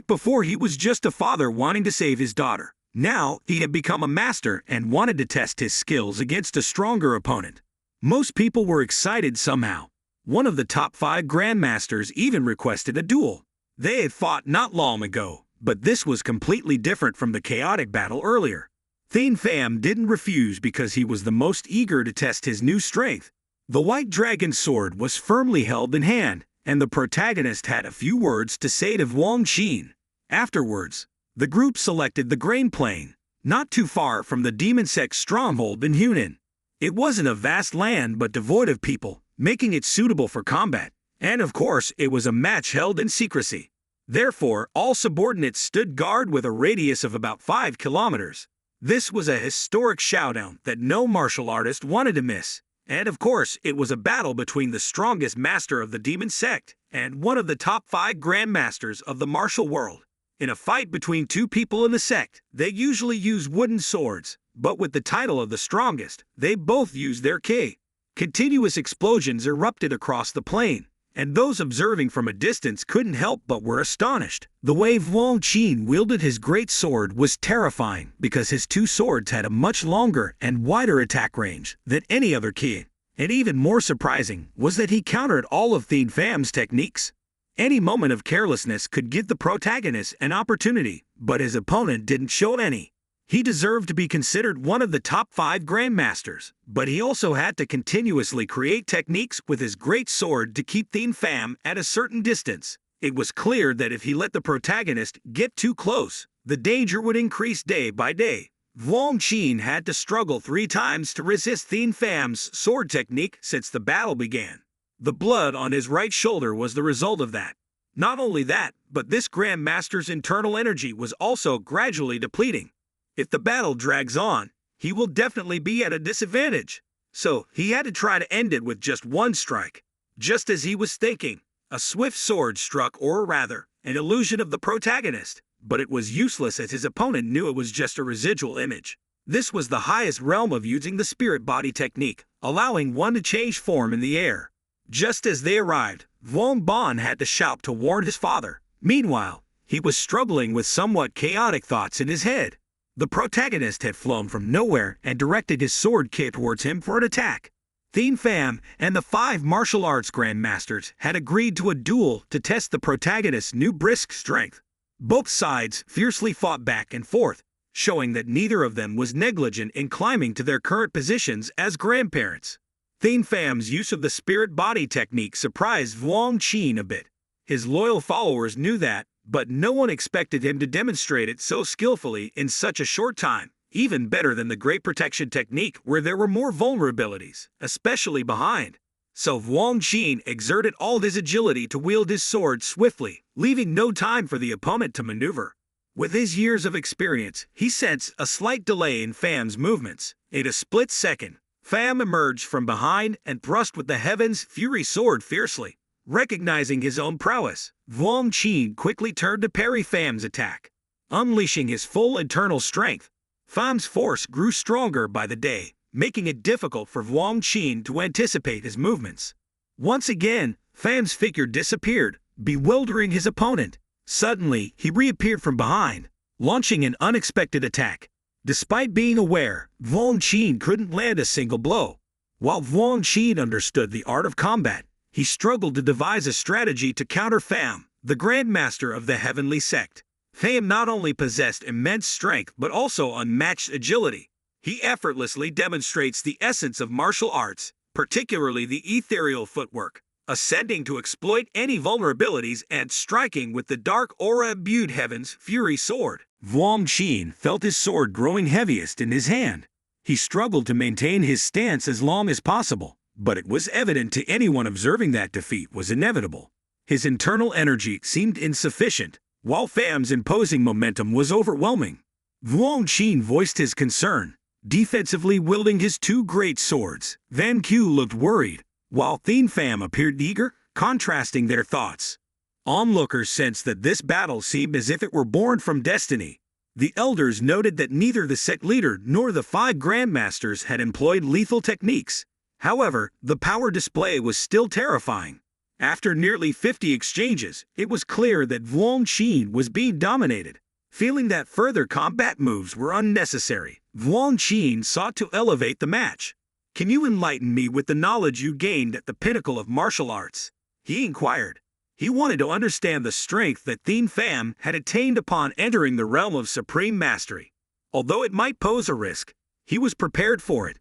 Before he was just a father wanting to save his daughter. Now he had become a master and wanted to test his skills against a stronger opponent. Most people were excited somehow. One of the top 5 grandmasters even requested a duel. They had fought not long ago, but this was completely different from the chaotic battle earlier. Thien Pham didn't refuse because he was the most eager to test his new strength. The white dragon sword was firmly held in hand, and the protagonist had a few words to say to Wang Qin. Afterwards, the group selected the grain plain, not too far from the demon sect's stronghold in Hunan. It wasn't a vast land but devoid of people, making it suitable for combat, and of course it was a match held in secrecy. Therefore, all subordinates stood guard with a radius of about 5 kilometers. This was a historic showdown that no martial artist wanted to miss. And of course, it was a battle between the strongest master of the demon sect and one of the top 5 grandmasters of the martial world. In a fight between two people in the sect, they usually use wooden swords, but with the title of the strongest, they both used their ki. Continuous explosions erupted across the plain, and those observing from a distance couldn't help but were astonished. The way Wang Qin wielded his great sword was terrifying because his 2 swords had a much longer and wider attack range than any other ki. And even more surprising was that he countered all of Thien Pham's techniques. Any moment of carelessness could give the protagonist an opportunity, but his opponent didn't show any. He deserved to be considered one of the top 5 grandmasters, but he also had to continuously create techniques with his great sword to keep Thien Pham at a certain distance. It was clear that if he let the protagonist get too close, the danger would increase day by day. Wang Qin had to struggle 3 times to resist Thien Pham's sword technique since the battle began. The blood on his right shoulder was the result of that. Not only that, but this grandmaster's internal energy was also gradually depleting. If the battle drags on, he will definitely be at a disadvantage. So he had to try to end it with just one strike. Just as he was thinking, a swift sword struck, or rather, an illusion of the protagonist, but it was useless as his opponent knew it was just a residual image. This was the highest realm of using the spirit body technique, allowing one to change form in the air. Just as they arrived, Wang Bon had to shout to warn his father. Meanwhile, he was struggling with somewhat chaotic thoughts in his head. The protagonist had flown from nowhere and directed his sword kick towards him for an attack. Thien Pham and the 5 martial arts grandmasters had agreed to a duel to test the protagonist's new brisk strength. Both sides fiercely fought back and forth, showing that neither of them was negligent in climbing to their current positions as grandparents. Thien Pham's use of the spirit-body technique surprised Vuong Chien a bit. His loyal followers knew that, but no one expected him to demonstrate it so skillfully in such a short time, even better than the Great Protection technique where there were more vulnerabilities, especially behind. So Vuong Chien exerted all his agility to wield his sword swiftly, leaving no time for the opponent to maneuver. With his years of experience, he sensed a slight delay in Pham's movements. In a split second, Pham emerged from behind and thrust with the Heaven's Fury sword fiercely. Recognizing his own prowess, Vuong Chien quickly turned to parry Pham's attack. Unleashing his full internal strength, Pham's force grew stronger by the day, making it difficult for Vuong Chien to anticipate his movements. Once again, Pham's figure disappeared, bewildering his opponent. Suddenly, he reappeared from behind, launching an unexpected attack. Despite being aware, Vuong Chien couldn't land a single blow. While Vuong Chien understood the art of combat, he struggled to devise a strategy to counter Pham, the Grandmaster of the Heavenly Sect. Pham not only possessed immense strength but also unmatched agility. He effortlessly demonstrates the essence of martial arts, particularly the ethereal footwork, ascending to exploit any vulnerabilities and striking with the dark aura-imbued Heaven's Fury sword. Vuong Chien felt his sword growing heaviest in his hand. He struggled to maintain his stance as long as possible, but it was evident to anyone observing that defeat was inevitable. His internal energy seemed insufficient, while Pham's imposing momentum was overwhelming. Vuong Chien voiced his concern, defensively wielding his 2 great swords. Van Q looked worried, while Thien Pham appeared eager, contrasting their thoughts. Onlookers sensed that this battle seemed as if it were born from destiny. The elders noted that neither the sect leader nor the 5 grandmasters had employed lethal techniques. However, the power display was still terrifying. After nearly 50 exchanges, it was clear that Vuong Chien was being dominated. Feeling that further combat moves were unnecessary, Vuong Chien sought to elevate the match. "Can you enlighten me with the knowledge you gained at the pinnacle of martial arts?" he inquired. He wanted to understand the strength that Thien Pham had attained upon entering the realm of supreme mastery. Although it might pose a risk, he was prepared for it.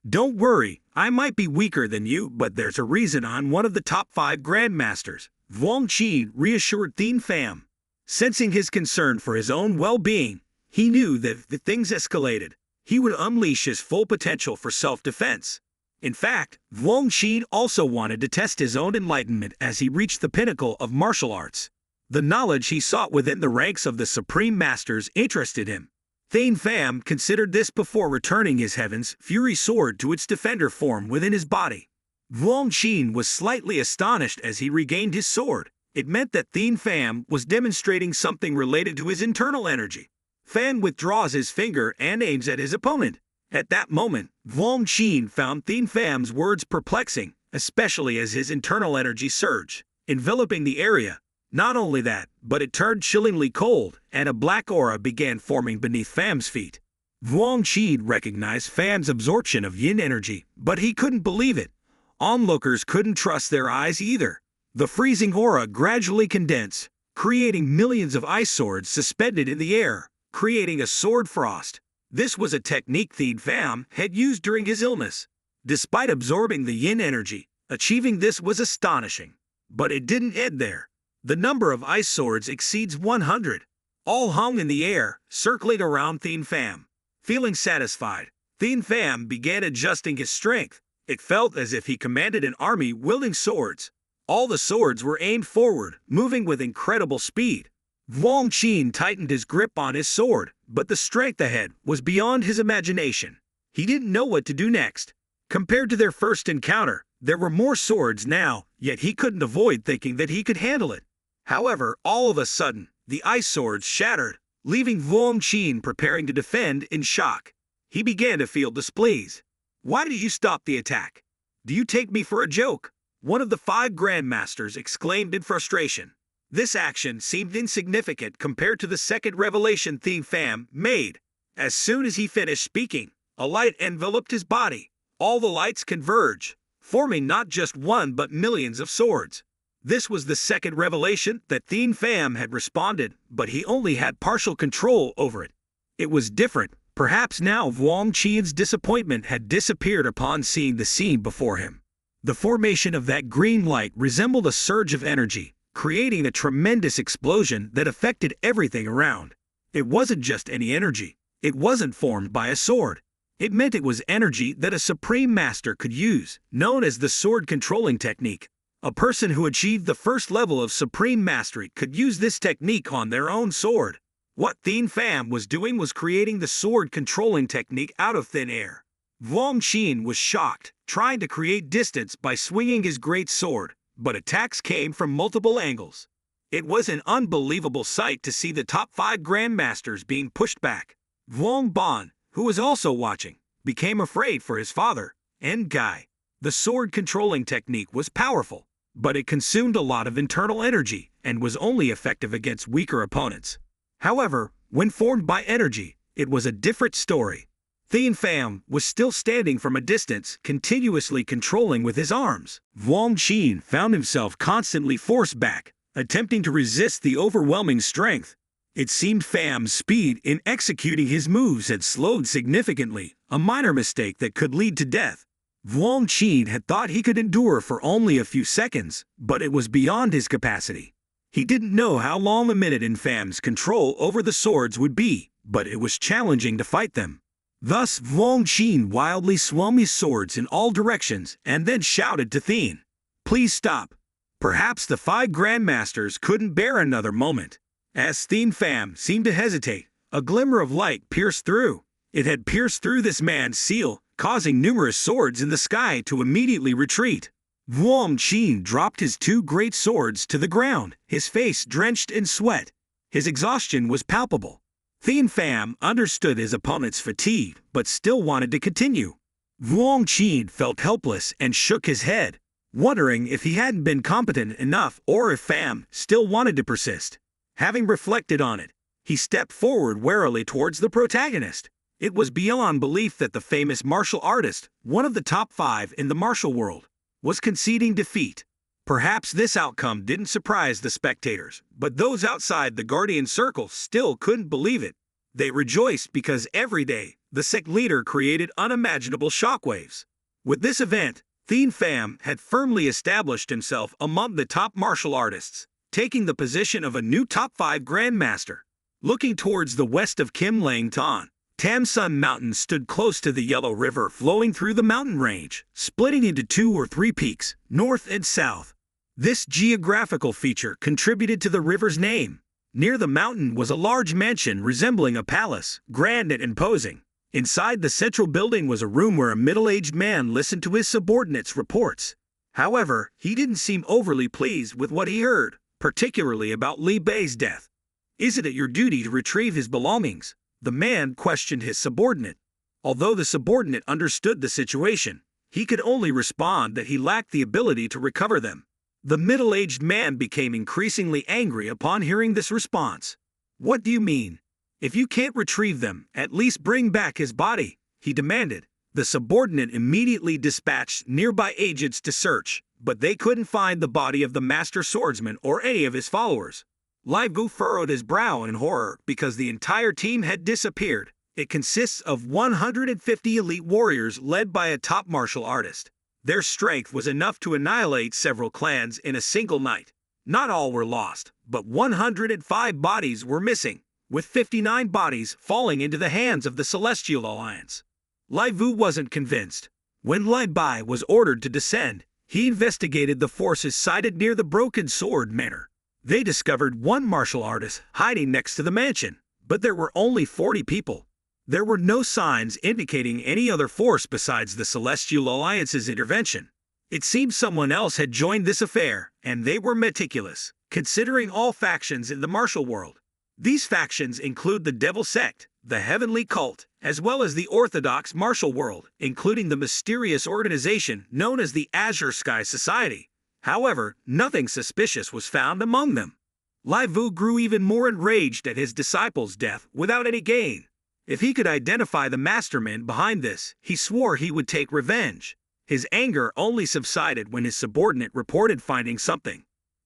"Don't worry, I might be weaker than you, but there's a reason I'm one of the top 5 grandmasters," Vuong Chien reassured Thien Pham. Sensing his concern for his own well-being, he knew that if things escalated, he would unleash his full potential for self-defense. In fact, Vuong Chien also wanted to test his own enlightenment as he reached the pinnacle of martial arts. The knowledge he sought within the ranks of the Supreme Masters interested him. Thien Pham considered this before returning his Heaven's Fury sword to its defender form within his body. Vuong Chien was slightly astonished as he regained his sword. It meant that Thien Pham was demonstrating something related to his internal energy. Pham withdraws his finger and aims at his opponent. At that moment, Vuong Chien found Thien Pham's words perplexing, especially as his internal energy surged, enveloping the area. Not only that, but it turned chillingly cold, and a black aura began forming beneath Pham's feet. Vuong Chien recognized Pham's absorption of yin energy, but he couldn't believe it. Onlookers couldn't trust their eyes either. The freezing aura gradually condensed, creating millions of ice swords suspended in the air, creating a sword frost. This was a technique Thien Pham had used during his illness. Despite absorbing the yin energy, achieving this was astonishing. But it didn't end there. The number of ice swords exceeds 100. All hung in the air, circling around Thien Pham. Feeling satisfied, Thien Pham began adjusting his strength. It felt as if he commanded an army wielding swords. All the swords were aimed forward, moving with incredible speed. Vuong Chien tightened his grip on his sword, but the strength ahead was beyond his imagination. He didn't know what to do next. Compared to their first encounter, there were more swords now, yet he couldn't avoid thinking that he could handle it. However, all of a sudden, the ice swords shattered, leaving Vuong Chien preparing to defend in shock. He began to feel displeased. "Why did you stop the attack? Do you take me for a joke?" one of the 5 grandmasters exclaimed in frustration. This action seemed insignificant compared to the second revelation Thien Pham made. As soon as he finished speaking, a light enveloped his body. All the lights converge, forming not just one but millions of swords. This was the second revelation that Thien Pham had responded, but he only had partial control over it. It was different. Perhaps now Vuong Qian's disappointment had disappeared upon seeing the scene before him. The formation of that green light resembled a surge of energy, creating a tremendous explosion that affected everything around. It wasn't just any energy. It wasn't formed by a sword. It meant it was energy that a supreme master could use, known as the sword controlling technique. A person who achieved the first level of supreme mastery could use this technique on their own sword. What Thien Pham was doing was creating the sword controlling technique out of thin air. Vuong Qian was shocked, trying to create distance by swinging his great sword, but attacks came from multiple angles. It was an unbelievable sight to see the top 5 grandmasters being pushed back. Vuong Ban, who was also watching, became afraid for his father, Ngai. The sword controlling technique was powerful, but it consumed a lot of internal energy and was only effective against weaker opponents. However, when formed by energy, it was a different story. Thien Pham was still standing from a distance, continuously controlling with his arms. Vuong Qian found himself constantly forced back, attempting to resist the overwhelming strength. It seemed Pham's speed in executing his moves had slowed significantly, a minor mistake that could lead to death. Vuong Qian had thought he could endure for only a few seconds, but it was beyond his capacity. He didn't know how long a minute in Pham's control over the swords would be, but it was challenging to fight them. Thus Vuong Qian wildly swung his swords in all directions and then shouted to Thien, "Please stop." Perhaps the 5 grandmasters couldn't bear another moment. As Thien Pham seemed to hesitate, a glimmer of light pierced through. It had pierced through this man's seal, causing numerous swords in the sky to immediately retreat. Vuong Qian dropped his 2 great swords to the ground, his face drenched in sweat. His exhaustion was palpable. Thien Pham understood his opponent's fatigue, but still wanted to continue. Vuong Qian felt helpless and shook his head, wondering if he hadn't been competent enough or if Pham still wanted to persist. Having reflected on it, he stepped forward warily towards the protagonist. It was beyond belief that the famous martial artist, one of the top 5 in the martial world, was conceding defeat. Perhaps this outcome didn't surprise the spectators, but those outside the Guardian Circle still couldn't believe it. They rejoiced because every day, the sect leader created unimaginable shockwaves. With this event, Thien Pham had firmly established himself among the top martial artists, taking the position of a new top 5 grandmaster. Looking towards the west of Kim Lang Tan, Tam Sun Mountain stood close to the Yellow River flowing through the mountain range, splitting into 2 or 3 peaks, north and south. This geographical feature contributed to the river's name. Near the mountain was a large mansion resembling a palace, grand and imposing. Inside the central building was a room where a middle-aged man listened to his subordinates' reports. However, he didn't seem overly pleased with what he heard, particularly about Li Bei's death. "Is it your duty to retrieve his belongings?" the man questioned his subordinate. Although the subordinate understood the situation, he could only respond that he lacked the ability to recover them. The middle-aged man became increasingly angry upon hearing this response. "What do you mean? If you can't retrieve them, at least bring back his body," he demanded. The subordinate immediately dispatched nearby agents to search, but they couldn't find the body of the master swordsman or any of his followers. Lai Vu furrowed his brow in horror because the entire team had disappeared. It consists of 150 elite warriors led by a top martial artist. Their strength was enough to annihilate several clans in a single night. Not all were lost, but 105 bodies were missing, with 59 bodies falling into the hands of the Celestial Alliance. Lai Vu wasn't convinced. When Lai Bai was ordered to descend, he investigated the forces sighted near the Broken Sword Manor. They discovered 1 martial artist hiding next to the mansion, but there were only 40 people. There were no signs indicating any other force besides the Celestial Alliance's intervention. It seemed someone else had joined this affair, and they were meticulous, considering all factions in the martial world. These factions include the Devil Sect, the Heavenly Cult, as well as the Orthodox martial world, including the mysterious organization known as the Azure Sky Society. However, nothing suspicious was found among them. Lai Vu grew even more enraged at his disciple's death without any gain. If he could identify the mastermind behind this, he swore he would take revenge. His anger only subsided when his subordinate reported finding something.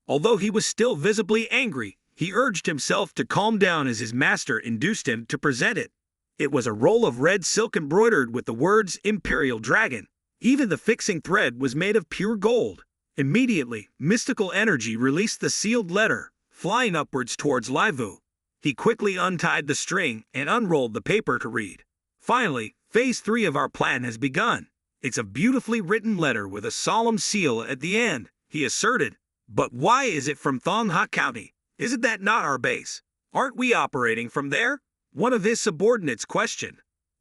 Although he was still visibly angry, he urged himself to calm down as his master induced him to present it. It was a roll of red silk embroidered with the words Imperial Dragon. Even the fixing thread was made of pure gold. Immediately, mystical energy released the sealed letter, flying upwards towards Livu. He quickly untied the string and unrolled the paper to read. Finally, Phase 3 of our plan has begun. It's a beautifully written letter with a solemn seal at the end, he asserted. But why is it from Thonha County? Isn't that not our base? Aren't we operating from there? One of his subordinates questioned.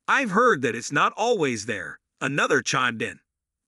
I've heard that it's not always there, another chimed in.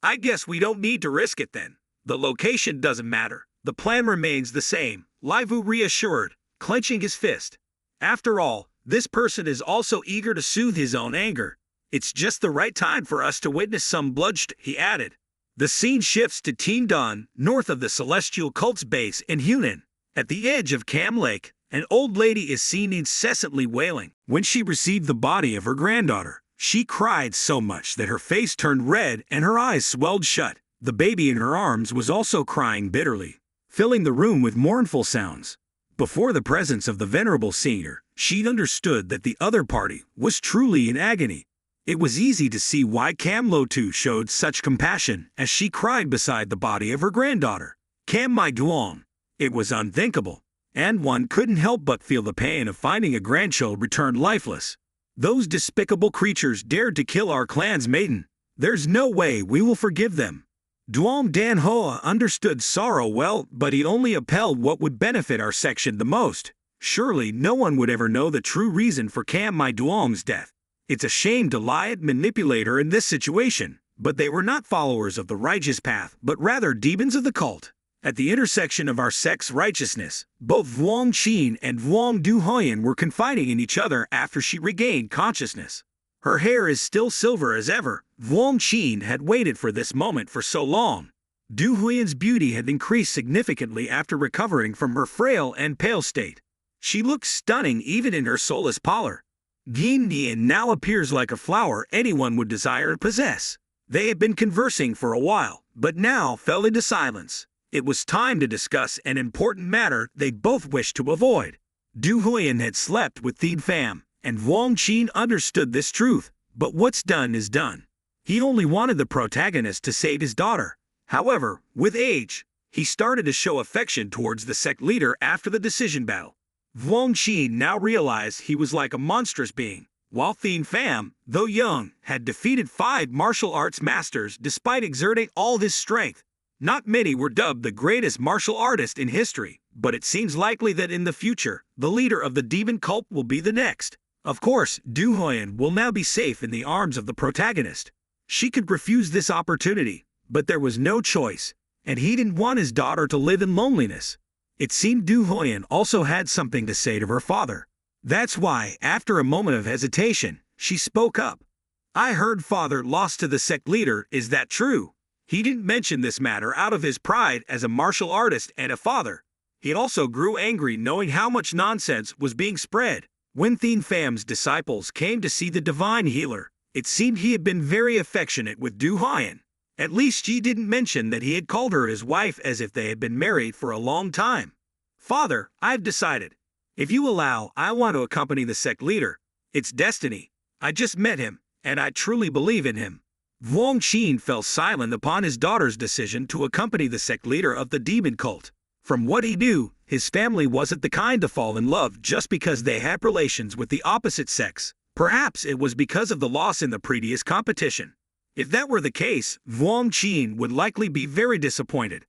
I guess we don't need to risk it then. The location doesn't matter. The plan remains the same, Livu reassured, clenching his fist. After all, this person is also eager to soothe his own anger. It's just the right time for us to witness some bloodshed, he added. The scene shifts to Tindon, north of the Celestial Cult's base in Hunan. At the edge of Cam Lake, an old lady is seen incessantly wailing. When she received the body of her granddaughter, she cried so much that her face turned red and her eyes swelled shut. The baby in her arms was also crying bitterly, filling the room with mournful sounds. Before the presence of the venerable senior, she understood that the other party was truly in agony. It was easy to see why Kamlo too showed such compassion as she cried beside the body of her granddaughter. Kam Mai Duong. It was unthinkable, and one couldn't help but feel the pain of finding a grandchild returned lifeless. Those despicable creatures dared to kill our clan's maiden. There's no way we will forgive them. Duong Dan Hoa understood sorrow well, but he only upheld what would benefit our section the most. Surely no one would ever know the true reason for Kam Mai Duong's death. It's a shame to lie and manipulate her in this situation, but they were not followers of the righteous path, but rather demons of the cult. At the intersection of our sect's righteousness, both Vuong Qin and Vuong Du Hoyan were confiding in each other after she regained consciousness. Her hair is still silver as ever. Vuong Qin had waited for this moment for so long. Du Huyan's beauty had increased significantly after recovering from her frail and pale state. She looked stunning even in her soulless pallor. Gin Nian now appears like a flower anyone would desire to possess. They had been conversing for a while, but now fell into silence. It was time to discuss an important matter they both wished to avoid. Du Huyan had slept with Thien Pham, and Vuong Qin understood this truth, but what's done is done. He only wanted the protagonist to save his daughter. However, with age, he started to show affection towards the sect leader after the decision battle. Vuong Qin now realized he was like a monstrous being, while Thien Pham, though young, had defeated 5 martial arts masters despite exerting all his strength. Not many were dubbed the greatest martial artist in history, but it seems likely that in the future, the leader of the demon cult will be the next. Of course, Du Hoyan will now be safe in the arms of the protagonist. She could refuse this opportunity, but there was no choice, and he didn't want his daughter to live in loneliness. It seemed Du Hoyan also had something to say to her father. That's why, after a moment of hesitation, she spoke up. I heard father lost to the sect leader, is that true? He didn't mention this matter out of his pride as a martial artist and a father. He also grew angry knowing how much nonsense was being spread. When Thien Pham's disciples came to see the divine healer, it seemed he had been very affectionate with Du Hoyan. At least he didn't mention that he had called her his wife as if they had been married for a long time. Father, I've decided. If you allow, I want to accompany the sect leader. It's destiny. I just met him, and I truly believe in him. Vuong Qin fell silent upon his daughter's decision to accompany the sect leader of the demon cult. From what he knew, his family wasn't the kind to fall in love just because they had relations with the opposite sex. Perhaps it was because of the loss in the previous competition. If that were the case, Vuong Qin would likely be very disappointed.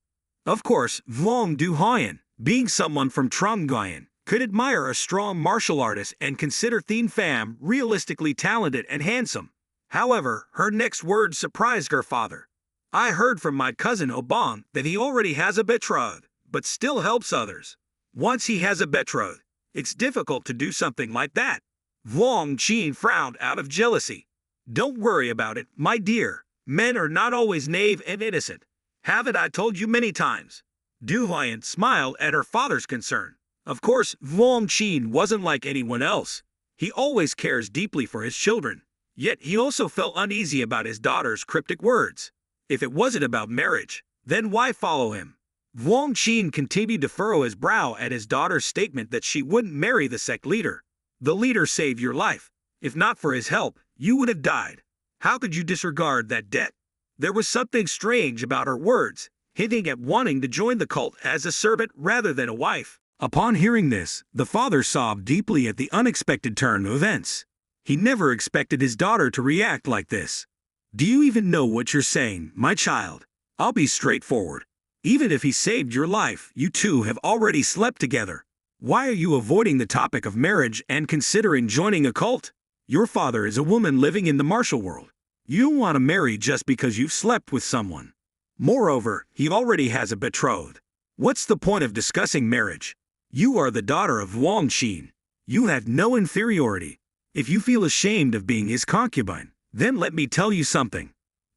Of course, Vuong Du Hoyan, being someone from Tronggoyan, could admire a strong martial artist and consider Thien Pham realistically talented and handsome. However, her next words surprised her father. I heard from my cousin Obong that he already has a betrothed, but still helps others. Once he has a betrothed, it's difficult to do something like that. Vuong Qin frowned out of jealousy. Don't worry about it, my dear. Men are not always naive and innocent. Haven't I told you many times? Du Huyan smiled at her father's concern. Of course, Vuong Qin wasn't like anyone else. He always cares deeply for his children. Yet he also felt uneasy about his daughter's cryptic words. If it wasn't about marriage, then why follow him? Wang Qin continued to furrow his brow at his daughter's statement that she wouldn't marry the sect leader. The leader saved your life. If not for his help, you would have died. How could you disregard that debt? There was something strange about her words, hinting at wanting to join the cult as a servant rather than a wife. Upon hearing this, the father sobbed deeply at the unexpected turn of events. He never expected his daughter to react like this. Do you even know what you're saying, my child? I'll be straightforward. Even if he saved your life, you two have already slept together. Why are you avoiding the topic of marriage and considering joining a cult? Your father is a woman living in the martial world. You don't want to marry just because you've slept with someone. Moreover, he already has a betrothed. What's the point of discussing marriage? You are the daughter of Wang Qin. You have no inferiority. If you feel ashamed of being his concubine, then let me tell you something.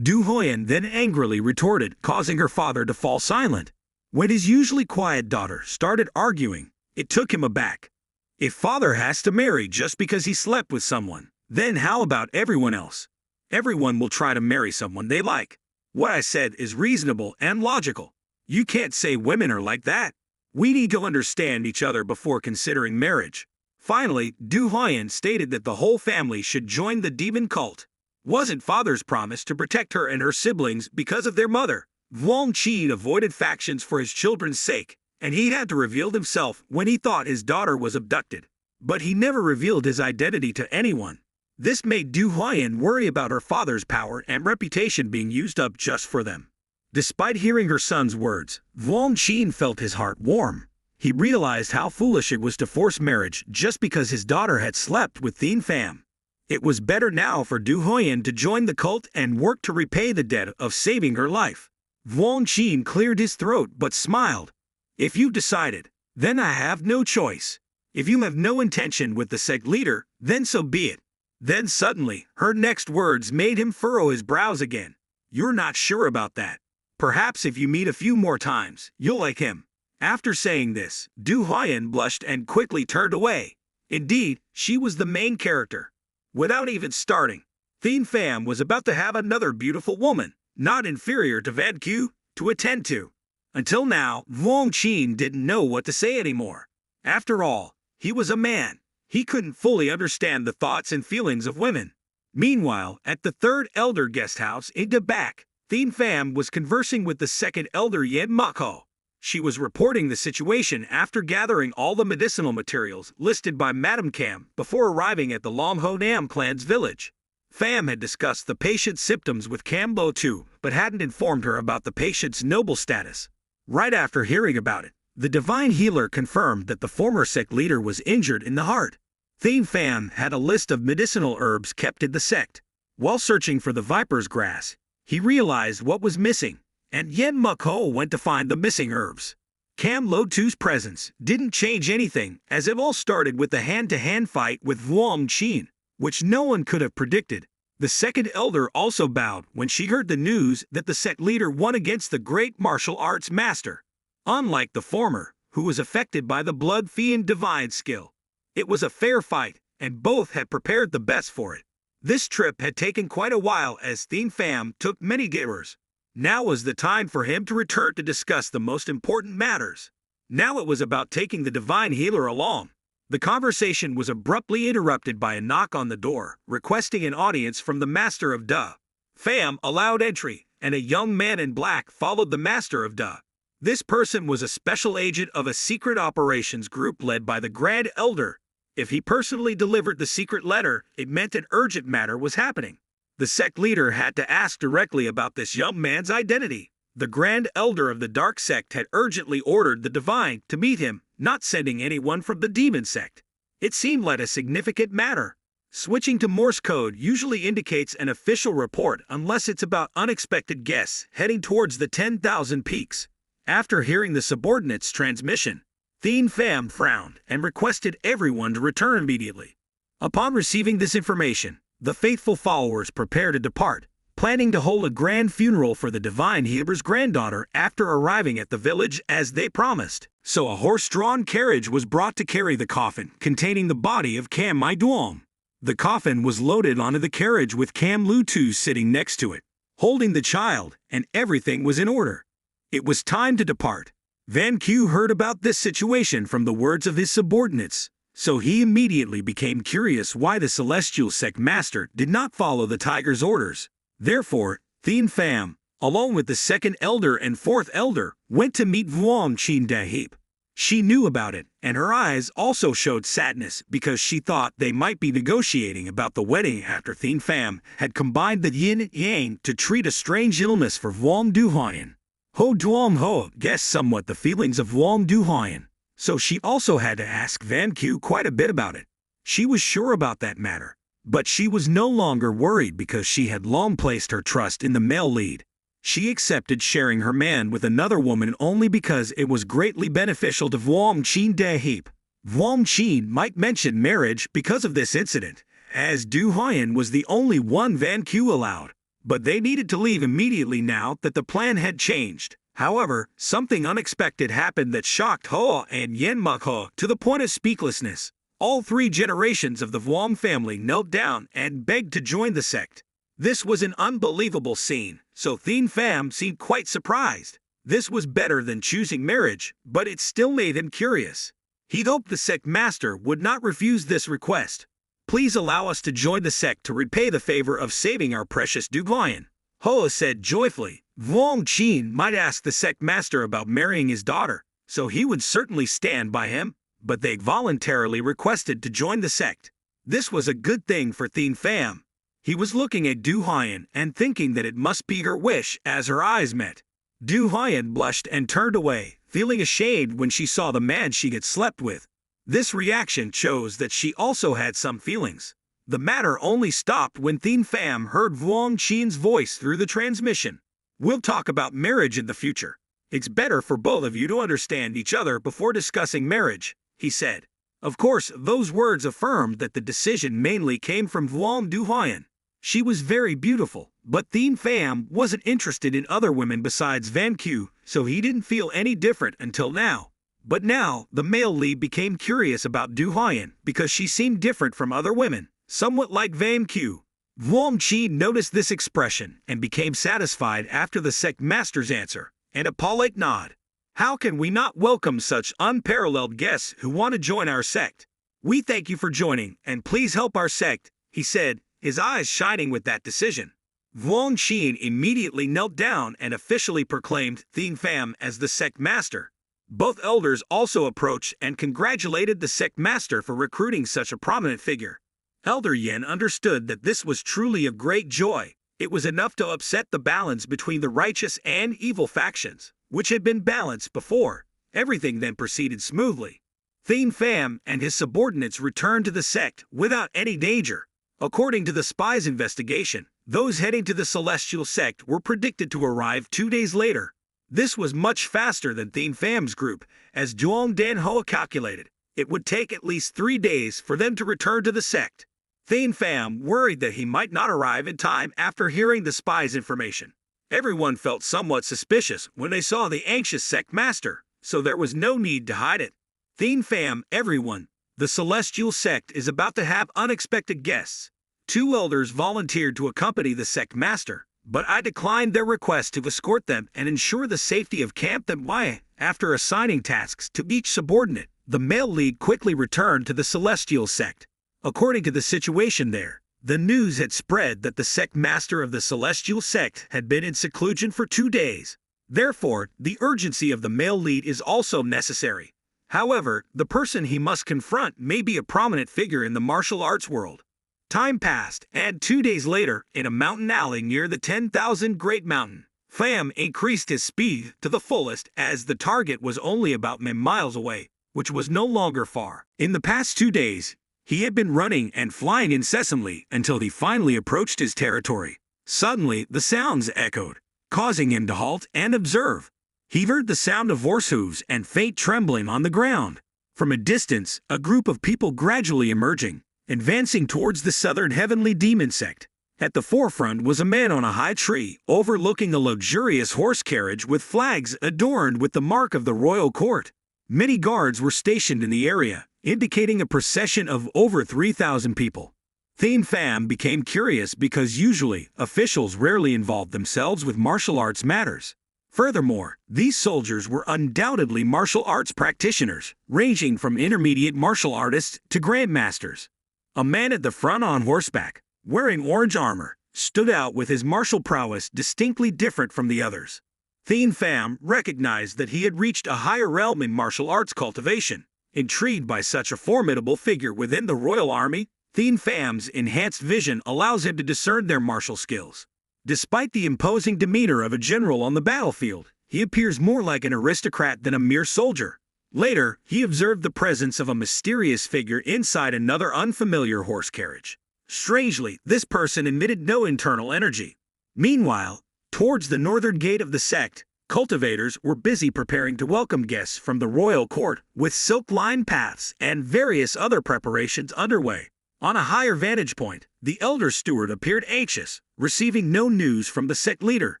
Du Huyan then angrily retorted, causing her father to fall silent. When his usually quiet daughter started arguing, it took him aback. If father has to marry just because he slept with someone, then how about everyone else? Everyone will try to marry someone they like. What I said is reasonable and logical. You can't say women are like that. We need to understand each other before considering marriage. Finally, Du Huyan stated that the whole family should join the demon cult. Wasn't father's promise to protect her and her siblings because of their mother? Wang Qin avoided factions for his children's sake, and he had to reveal himself when he thought his daughter was abducted. But he never revealed his identity to anyone. This made Du Huyan worry about her father's power and reputation being used up just for them. Despite hearing her son's words, Wang Qin felt his heart warm. He realized how foolish it was to force marriage just because his daughter had slept with Thien Pham. It was better now for Du Huyan to join the cult and work to repay the debt of saving her life. Wang Qin cleared his throat but smiled. If you've decided, then I have no choice. If you have no intention with the sect leader, then so be it. Then suddenly, her next words made him furrow his brows again. You're not sure about that. Perhaps if you meet a few more times, you'll like him. After saying this, Du Huyan blushed and quickly turned away. Indeed, she was the main character. Without even starting, Thien Pham was about to have another beautiful woman, not inferior to Van Q, to attend to. Until now, Wang Qin didn't know what to say anymore. After all, he was a man. He couldn't fully understand the thoughts and feelings of women. Meanwhile, at the third elder guest house in the back, Thien Pham was conversing with the second elder Yen Mako. She was reporting the situation after gathering all the medicinal materials listed by Madame Cam before arriving at the Long Ho Nam clan's village. Pham had discussed the patient's symptoms with Cam Lo too, but hadn't informed her about the patient's noble status. Right after hearing about it, the divine healer confirmed that the former sect leader was injured in the heart. Thien Pham had a list of medicinal herbs kept in the sect. While searching for the viper's grass, he realized what was missing, and Yen Mako went to find the missing herbs. Cam Lo Tu's presence didn't change anything, as it all started with the hand-to-hand fight with Wang Qin, which no one could have predicted. The second elder also bowed when she heard the news that the sect leader won against the great martial arts master. Unlike the former, who was affected by the blood fiend divine skill, it was a fair fight, and both had prepared the best for it. This trip had taken quite a while as Thien Pham took many givers. Now was the time for him to return to discuss the most important matters. Now it was about taking the divine healer along. The conversation was abruptly interrupted by a knock on the door, requesting an audience from the Master of Da. Pham allowed entry, and a young man in black followed the Master of Da. This person was a special agent of a secret operations group led by the Grand Elder. If he personally delivered the secret letter, it meant an urgent matter was happening. The sect leader had to ask directly about this young man's identity. The Grand Elder of the Dark Sect had urgently ordered the Divine to meet him, not sending anyone from the Demon Sect. It seemed like a significant matter. Switching to Morse code usually indicates an official report unless it's about unexpected guests heading towards the 10,000 peaks. After hearing the subordinate's transmission, Thien Pham frowned and requested everyone to return immediately. Upon receiving this information, the faithful followers prepared to depart, planning to hold a grand funeral for the divine Heber's granddaughter after arriving at the village as they promised. So a horse-drawn carriage was brought to carry the coffin containing the body of Kam Mi-duong. The coffin was loaded onto the carriage with Kam Lu-tu sitting next to it, holding the child, and everything was in order. It was time to depart. Van Q heard about this situation from the words of his subordinates, so he immediately became curious why the celestial sect master did not follow the tiger's orders. Therefore, Thien Pham, along with the second elder and fourth elder, went to meet Vuong Chin Da Heap. She knew about it, and her eyes also showed sadness because she thought they might be negotiating about the wedding after Thien Pham had combined the yin and yang to treat a strange illness for Vuong Du Hoyen. Ho Duong Ho guessed somewhat the feelings of Vuong Du Hoyen, so she also had to ask Van Q quite a bit about it. She was sure about that matter, but she was no longer worried because she had long placed her trust in the male lead. She accepted sharing her man with another woman only because it was greatly beneficial to Vuong Chin Da Heap. Vuong Chin might mention marriage because of this incident, as Du Hoyen was the only one Van Q allowed. But they needed to leave immediately now that the plan had changed. However, something unexpected happened that shocked Hoa and Yen Muk Ho to the point of speechlessness. All three generations of the Vuong family knelt down and begged to join the sect. This was an unbelievable scene, so Thien Pham seemed quite surprised. This was better than choosing marriage, but it still made him curious. He hoped the sect master would not refuse this request. Please allow us to join the sect to repay the favor of saving our precious Du Hoyen, Hoa said joyfully. Vuong Chin might ask the sect master about marrying his daughter, so he would certainly stand by him, but they voluntarily requested to join the sect. This was a good thing for Thien Pham. He was looking at Du Hoyen and thinking that it must be her wish as her eyes met. Du Hoyen blushed and turned away, feeling ashamed when she saw the man she had slept with. This reaction shows that she also had some feelings. The matter only stopped when Thien Pham heard Vuong Chin's voice through the transmission. We'll talk about marriage in the future. It's better for both of you to understand each other before discussing marriage, he said. Of course, those words affirmed that the decision mainly came from Vuong Du Hoyen. She was very beautiful, but Thien Pham wasn't interested in other women besides Van Q, so he didn't feel any different until now. But now, the male lead became curious about Du Hoyen because she seemed different from other women, somewhat like Van Q. Vuong Chin noticed this expression and became satisfied after the sect master's answer, and a polite nod. How can we not welcome such unparalleled guests who want to join our sect? We thank you for joining, and please help our sect, he said, his eyes shining with that decision. Vuong Chin immediately knelt down and officially proclaimed Thien Pham as the sect master. Both elders also approached and congratulated the sect master for recruiting such a prominent figure. Elder Yen understood that this was truly of great joy. It was enough to upset the balance between the righteous and evil factions, which had been balanced before. Everything then proceeded smoothly. Thien Pham and his subordinates returned to the sect without any danger. According to the spy's investigation, those heading to the celestial sect were predicted to arrive 2 days later. This was much faster than Thien Pham's group, as Duong Dan Hoa calculated. It would take at least 3 days for them to return to the sect. Thien Pham worried that he might not arrive in time after hearing the spy's information. Everyone felt somewhat suspicious when they saw the anxious sect master, so there was no need to hide it. Thien Pham, everyone, the celestial sect is about to have unexpected guests. 2 elders volunteered to accompany the sect master, but I declined their request to escort them and ensure the safety of Camp Wai. After assigning tasks to each subordinate, the male lead quickly returned to the celestial sect. According to the situation there, the news had spread that the sect master of the celestial sect had been in seclusion for 2 days. Therefore, the urgency of the male lead is also necessary. However, the person he must confront may be a prominent figure in the martial arts world. Time passed, and 2 days later, in a mountain alley near the 10,000 Great Mountain, Pham increased his speed to the fullest as the target was only about miles away, which was no longer far. In the past 2 days, he had been running and flying incessantly until he finally approached his territory. Suddenly, the sounds echoed, causing him to halt and observe. He heard the sound of horse hooves and faint trembling on the ground. From a distance, a group of people gradually emerging, advancing towards the southern heavenly demon sect. At the forefront was a man on a high tree, overlooking a luxurious horse carriage with flags adorned with the mark of the royal court. Many guards were stationed in the area, indicating a procession of over 3,000 people. Thien Pham became curious because usually, officials rarely involved themselves with martial arts matters. Furthermore, these soldiers were undoubtedly martial arts practitioners, ranging from intermediate martial artists to grandmasters. A man at the front on horseback, wearing orange armor, stood out with his martial prowess distinctly different from the others. Thien Pham recognized that he had reached a higher realm in martial arts cultivation. Intrigued by such a formidable figure within the royal army, Thien Pham's enhanced vision allows him to discern their martial skills. Despite the imposing demeanor of a general on the battlefield, he appears more like an aristocrat than a mere soldier. Later, he observed the presence of a mysterious figure inside another unfamiliar horse carriage. Strangely, this person emitted no internal energy. Meanwhile, towards the northern gate of the sect, cultivators were busy preparing to welcome guests from the royal court, with silk-lined paths and various other preparations underway. On a higher vantage point, the elder steward appeared anxious, receiving no news from the sect leader.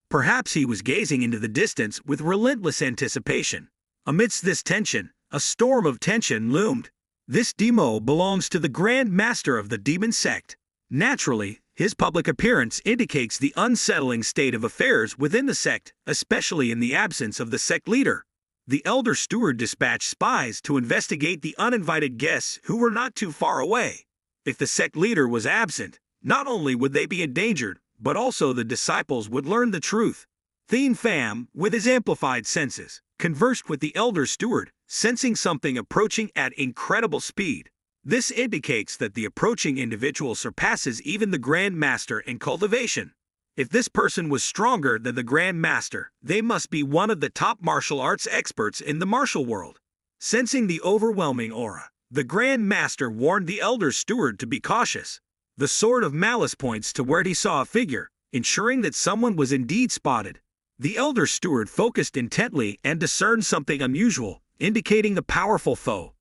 Perhaps he was gazing into the distance with relentless anticipation. Amidst this tension, a storm of tension loomed. This demo belongs to the Grand Master of the Demon Sect. Naturally, his public appearance indicates the unsettling state of affairs within the sect, especially in the absence of the sect leader. The elder steward dispatched spies to investigate the uninvited guests who were not too far away. If the sect leader was absent, not only would they be endangered, but also the disciples would learn the truth. Thien Pham, with his amplified senses, conversed with the elder steward, sensing something approaching at incredible speed. This indicates that the approaching individual surpasses even the Grand Master in cultivation. If this person was stronger than the Grand Master, they must be one of the top martial arts experts in the martial world. Sensing the overwhelming aura, the Grand Master warned the elder steward to be cautious. The sword of malice points to where he saw a figure, ensuring that someone was indeed spotted. The elder steward focused intently and discerned something unusual, indicating a powerful foe.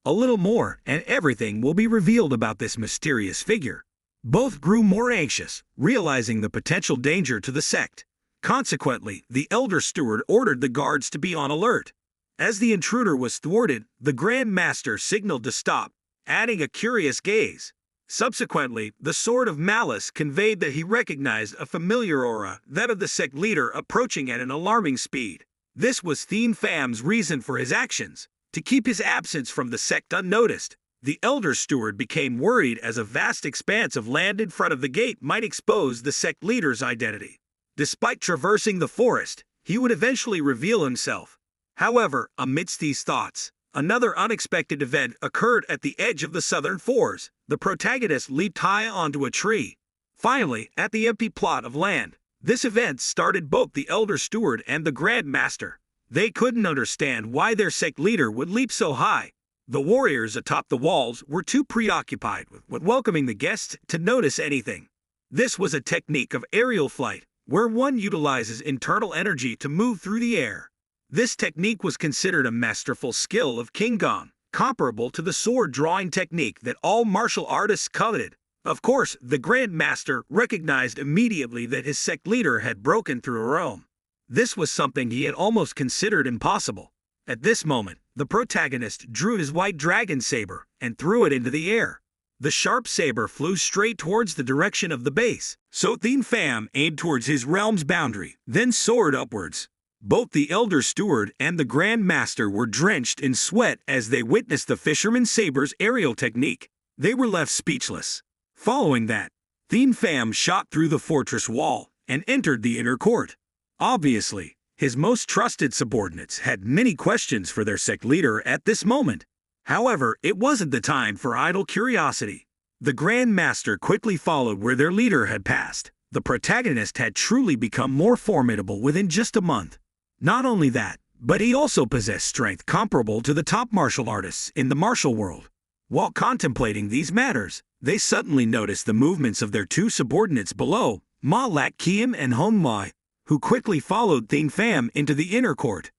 A little more, and everything will be revealed about this mysterious figure. Both grew more anxious, realizing the potential danger to the sect. Consequently, the elder steward ordered the guards to be on alert. As the intruder was thwarted, the Grand Master signaled to stop, adding a curious gaze. Subsequently, the sword of malice conveyed that he recognized a familiar aura, that of the sect leader approaching at an alarming speed. This was Thien Pham's reason for his actions, to keep his absence from the sect unnoticed. The elder steward became worried as a vast expanse of land in front of the gate might expose the sect leader's identity. Despite traversing the forest, he would eventually reveal himself. However, amidst these thoughts, another unexpected event occurred at the edge of the southern forest. The protagonist leaped high onto a tree. Finally, at the empty plot of land, this event started both the elder steward and the Grand Master. They couldn't understand why their sect leader would leap so high. The warriors atop the walls were too preoccupied with welcoming the guests to notice anything. This was a technique of aerial flight, where one utilizes internal energy to move through the air. This technique was considered a masterful skill of Qigong, comparable to the sword-drawing technique that all martial artists coveted. Of course, the Grand Master recognized immediately that his sect leader had broken through a realm. This was something he had almost considered impossible. At this moment, the protagonist drew his white dragon saber and threw it into the air. The sharp saber flew straight towards the direction of the base, so Thien Pham aimed towards his realm's boundary, then soared upwards. Both the elder steward and the Grand Master were drenched in sweat as they witnessed the fisherman saber's aerial technique. They were left speechless. Following that, Thien Pham shot through the fortress wall and entered the inner court. Obviously, his most trusted subordinates had many questions for their sect leader at this moment. However, it wasn't the time for idle curiosity. The Grand Master quickly followed where their leader had passed. The protagonist had truly become more formidable within just a month. Not only that, but he also possessed strength comparable to the top martial artists in the martial world. While contemplating these matters, they suddenly noticed the movements of their two subordinates below, Ma Lak Kiem and Hon Mai, who quickly followed Thien Pham into the inner court.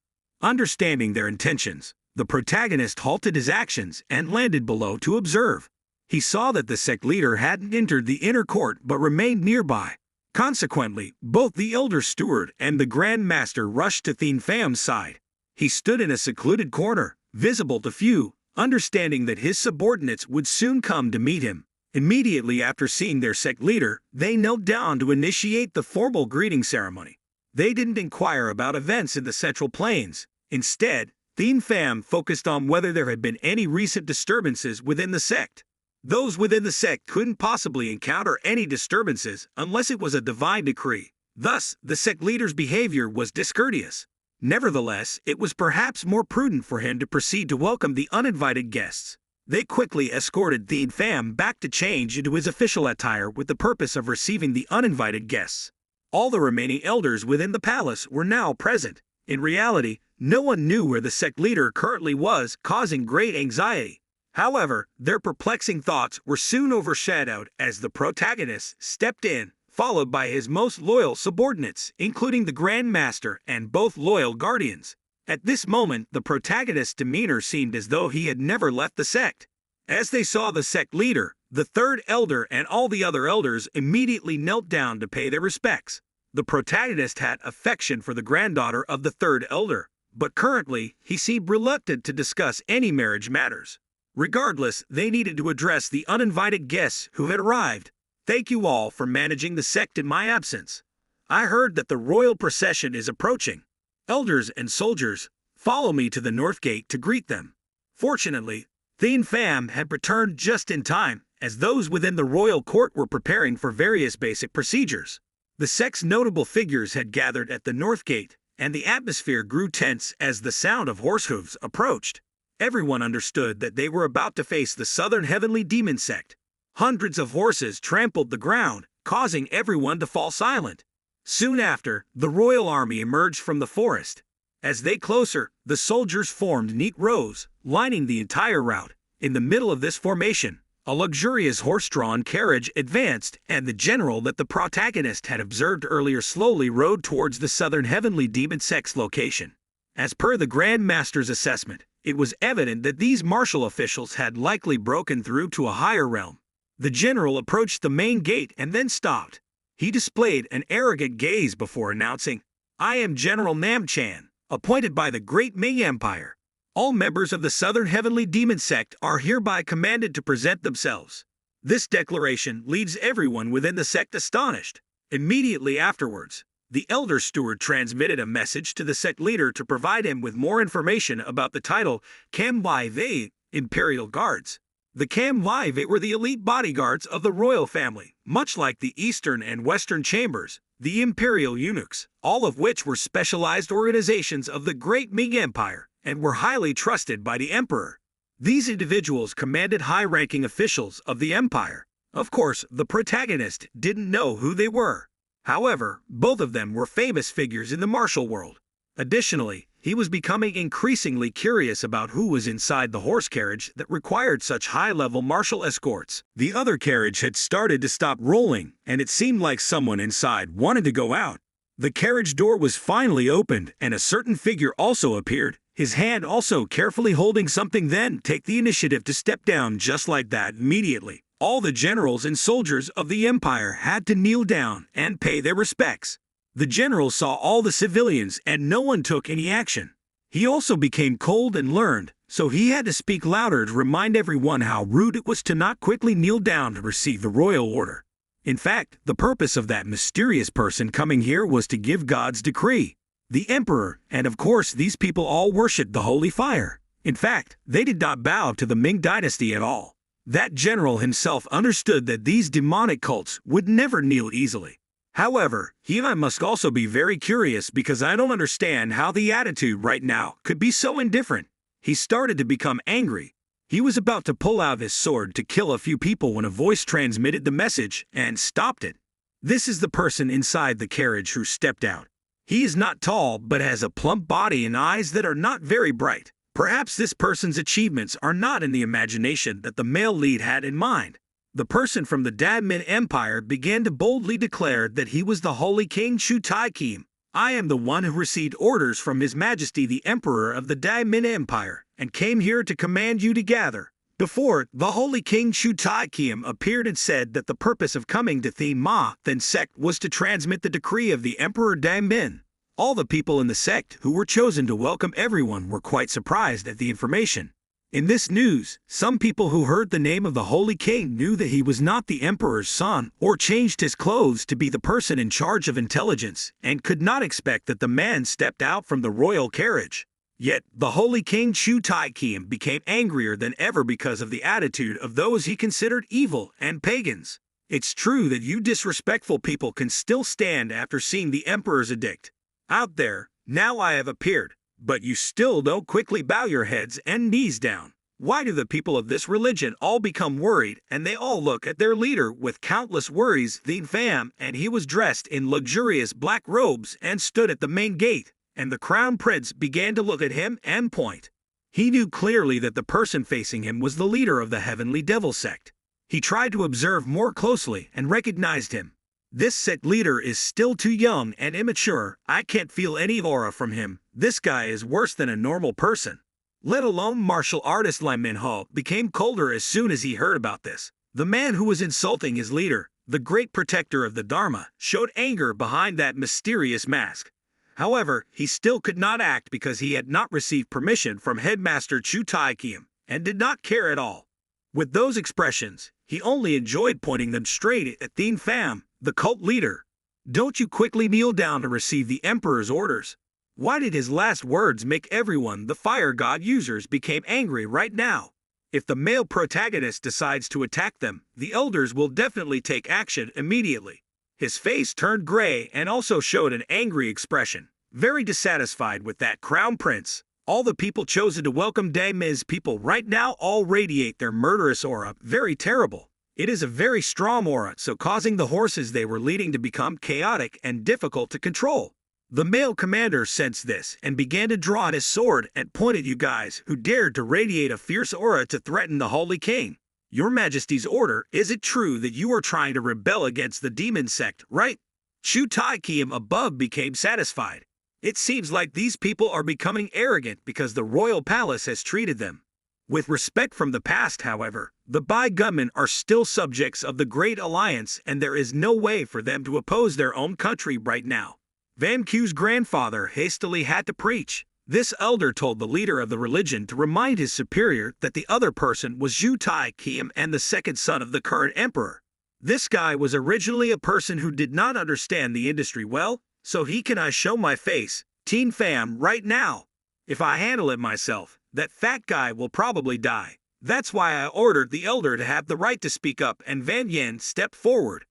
Understanding their intentions, the protagonist halted his actions and landed below to observe. He saw that the sect leader hadn't entered the inner court but remained nearby. Consequently, both the elder steward and the Grand Master rushed to Thien Pham's side. He stood in a secluded corner, visible to few, understanding that his subordinates would soon come to meet him. Immediately after seeing their sect leader, they knelt down to initiate the formal greeting ceremony. They didn't inquire about events in the Central Plains. Instead, Thien Pham focused on whether there had been any recent disturbances within the sect. Those within the sect couldn't possibly encounter any disturbances unless it was a divine decree. Thus, the sect leader's behavior was discourteous. Nevertheless, it was perhaps more prudent for him to proceed to welcome the uninvited guests. They quickly escorted Thien Pham back to change into his official attire with the purpose of receiving the uninvited guests. All the remaining elders within the palace were now present. In reality, no one knew where the sect leader currently was, causing great anxiety. However, their perplexing thoughts were soon overshadowed as the protagonist stepped in, followed by his most loyal subordinates, including the Grand Master and both loyal guardians. At this moment, the protagonist's demeanor seemed as though he had never left the sect. As they saw the sect leader, the third elder and all the other elders immediately knelt down to pay their respects. The protagonist had affection for the granddaughter of the third elder, but currently he seemed reluctant to discuss any marriage matters. Regardless, they needed to address the uninvited guests who had arrived. Thank you all for managing the sect in my absence. I heard that the royal procession is approaching. Elders and soldiers, follow me to the north gate to greet them. Fortunately, Thien Pham had returned just in time, as those within the royal court were preparing for various basic procedures. The sect's notable figures had gathered at the north gate, and the atmosphere grew tense as the sound of horse hooves approached. Everyone understood that they were about to face the southern heavenly demon sect. Hundreds of horses trampled the ground, causing everyone to fall silent. Soon after, the royal army emerged from the forest. As they closer, the soldiers formed neat rows, lining the entire route. In the middle of this formation, a luxurious horse-drawn carriage advanced, and the general that the protagonist had observed earlier slowly rode towards the southern heavenly demon sect's location. As per the Grand Master's assessment, it was evident that these martial officials had likely broken through to a higher realm. The general approached the main gate and then stopped. He displayed an arrogant gaze before announcing, "I am General Nam-chan, appointed by the Great Ming Empire. All members of the Southern Heavenly Demon Sect are hereby commanded to present themselves." This declaration leaves everyone within the sect astonished. Immediately afterwards, the elder steward transmitted a message to the sect leader to provide him with more information about the title Kamwai Imperial Guards. The Kamwai were the elite bodyguards of the royal family, much like the Eastern and Western Chambers, the Imperial Eunuchs, all of which were specialized organizations of the Great Ming Empire and were highly trusted by the emperor. These individuals commanded high-ranking officials of the empire. Of course, the protagonist didn't know who they were. However, both of them were famous figures in the martial world. Additionally, he was becoming increasingly curious about who was inside the horse carriage that required such high-level martial escorts. The other carriage had started to stop rolling, and it seemed like someone inside wanted to go out. The carriage door was finally opened, and a certain figure also appeared, his hand also carefully holding something, then take the initiative to step down just like that immediately. All the generals and soldiers of the empire had to kneel down and pay their respects. The general saw all the civilians and no one took any action. He also became cold and learned, so he had to speak louder to remind everyone how rude it was to not quickly kneel down to receive the royal order. In fact, the purpose of that mysterious person coming here was to give God's decree. The emperor, and of course these people all worshipped the holy fire. In fact, they did not bow to the Ming dynasty at all. That general himself understood that these demonic cults would never kneel easily. However, he and I must also be very curious because I don't understand how the attitude right now could be so indifferent. He started to become angry. He was about to pull out his sword to kill a few people when a voice transmitted the message and stopped it. This is the person inside the carriage who stepped out. He is not tall but has a plump body and eyes that are not very bright. Perhaps this person's achievements are not in the imagination that the male lead had in mind. The person from the Damin Empire began to boldly declare that he was the Holy King Chu Tai Kim. "I am the one who received orders from His Majesty the Emperor of the Damin Empire, and came here to command you to gather, Before, the Holy King Chu Tai Kiem appeared and said that the purpose of coming to the Ma then sect was to transmit the decree of the Emperor Dang Min. All the people in the sect who were chosen to welcome everyone were quite surprised at the information. In this news, some people who heard the name of the Holy King knew that he was not the Emperor's son or changed his clothes to be the person in charge of intelligence and could not expect that the man stepped out from the royal carriage. Yet, the Holy King Chu Tai Kiem became angrier than ever because of the attitude of those he considered evil and pagans. It's true that you disrespectful people can still stand after seeing the Emperor's edict. Out there, now I have appeared, but you still don't quickly bow your heads and knees down. Why do the people of this religion all become worried and they all look at their leader with countless worries, the fam, and he was dressed in luxurious black robes and stood at the main gate? And the crown prince began to look at him and point. He knew clearly that the person facing him was the leader of the heavenly devil sect. He tried to observe more closely and recognized him. This sect leader is still too young and immature. I can't feel any aura from him. This guy is worse than a normal person. Let alone martial artist Lam Minho became colder as soon as he heard about this. The man who was insulting his leader, the great protector of the Dharma, showed anger behind that mysterious mask. However, he still could not act because he had not received permission from Headmaster Chu Tai Kiem and did not care at all. With those expressions, he only enjoyed pointing them straight at Thien Pham, the cult leader. Don't you quickly kneel down to receive the Emperor's orders? Why did his last words make everyone the fire god users became angry right now? If the male protagonist decides to attack them, the elders will definitely take action immediately. His face turned gray and also showed an angry expression. Very dissatisfied with that crown prince. All the people chosen to welcome Dang Min's people right now all radiate their murderous aura. Very terrible. It is a very strong aura, so causing the horses they were leading to become chaotic and difficult to control. The male commander sensed this and began to draw his sword and point at you guys who dared to radiate a fierce aura to threaten the Holy King. Your Majesty's order, is it true that you are trying to rebel against the demon sect, right? Chu Tai Kiem above became satisfied. It seems like these people are becoming arrogant because the royal palace has treated them with respect from the past. However, the Bai gunmen are still subjects of the Great Alliance and there is no way for them to oppose their own country right now. Van Q's grandfather hastily had to preach. This elder told the leader of the religion to remind his superior that the other person was Chu Tai Kiem and the second son of the current emperor. This guy was originally a person who did not understand the industry well, so can I show my face, Thien Pham, right now? If I handle it myself, that fat guy will probably die. That's why I ordered the elder to have the right to speak up, and Van Yen stepped forward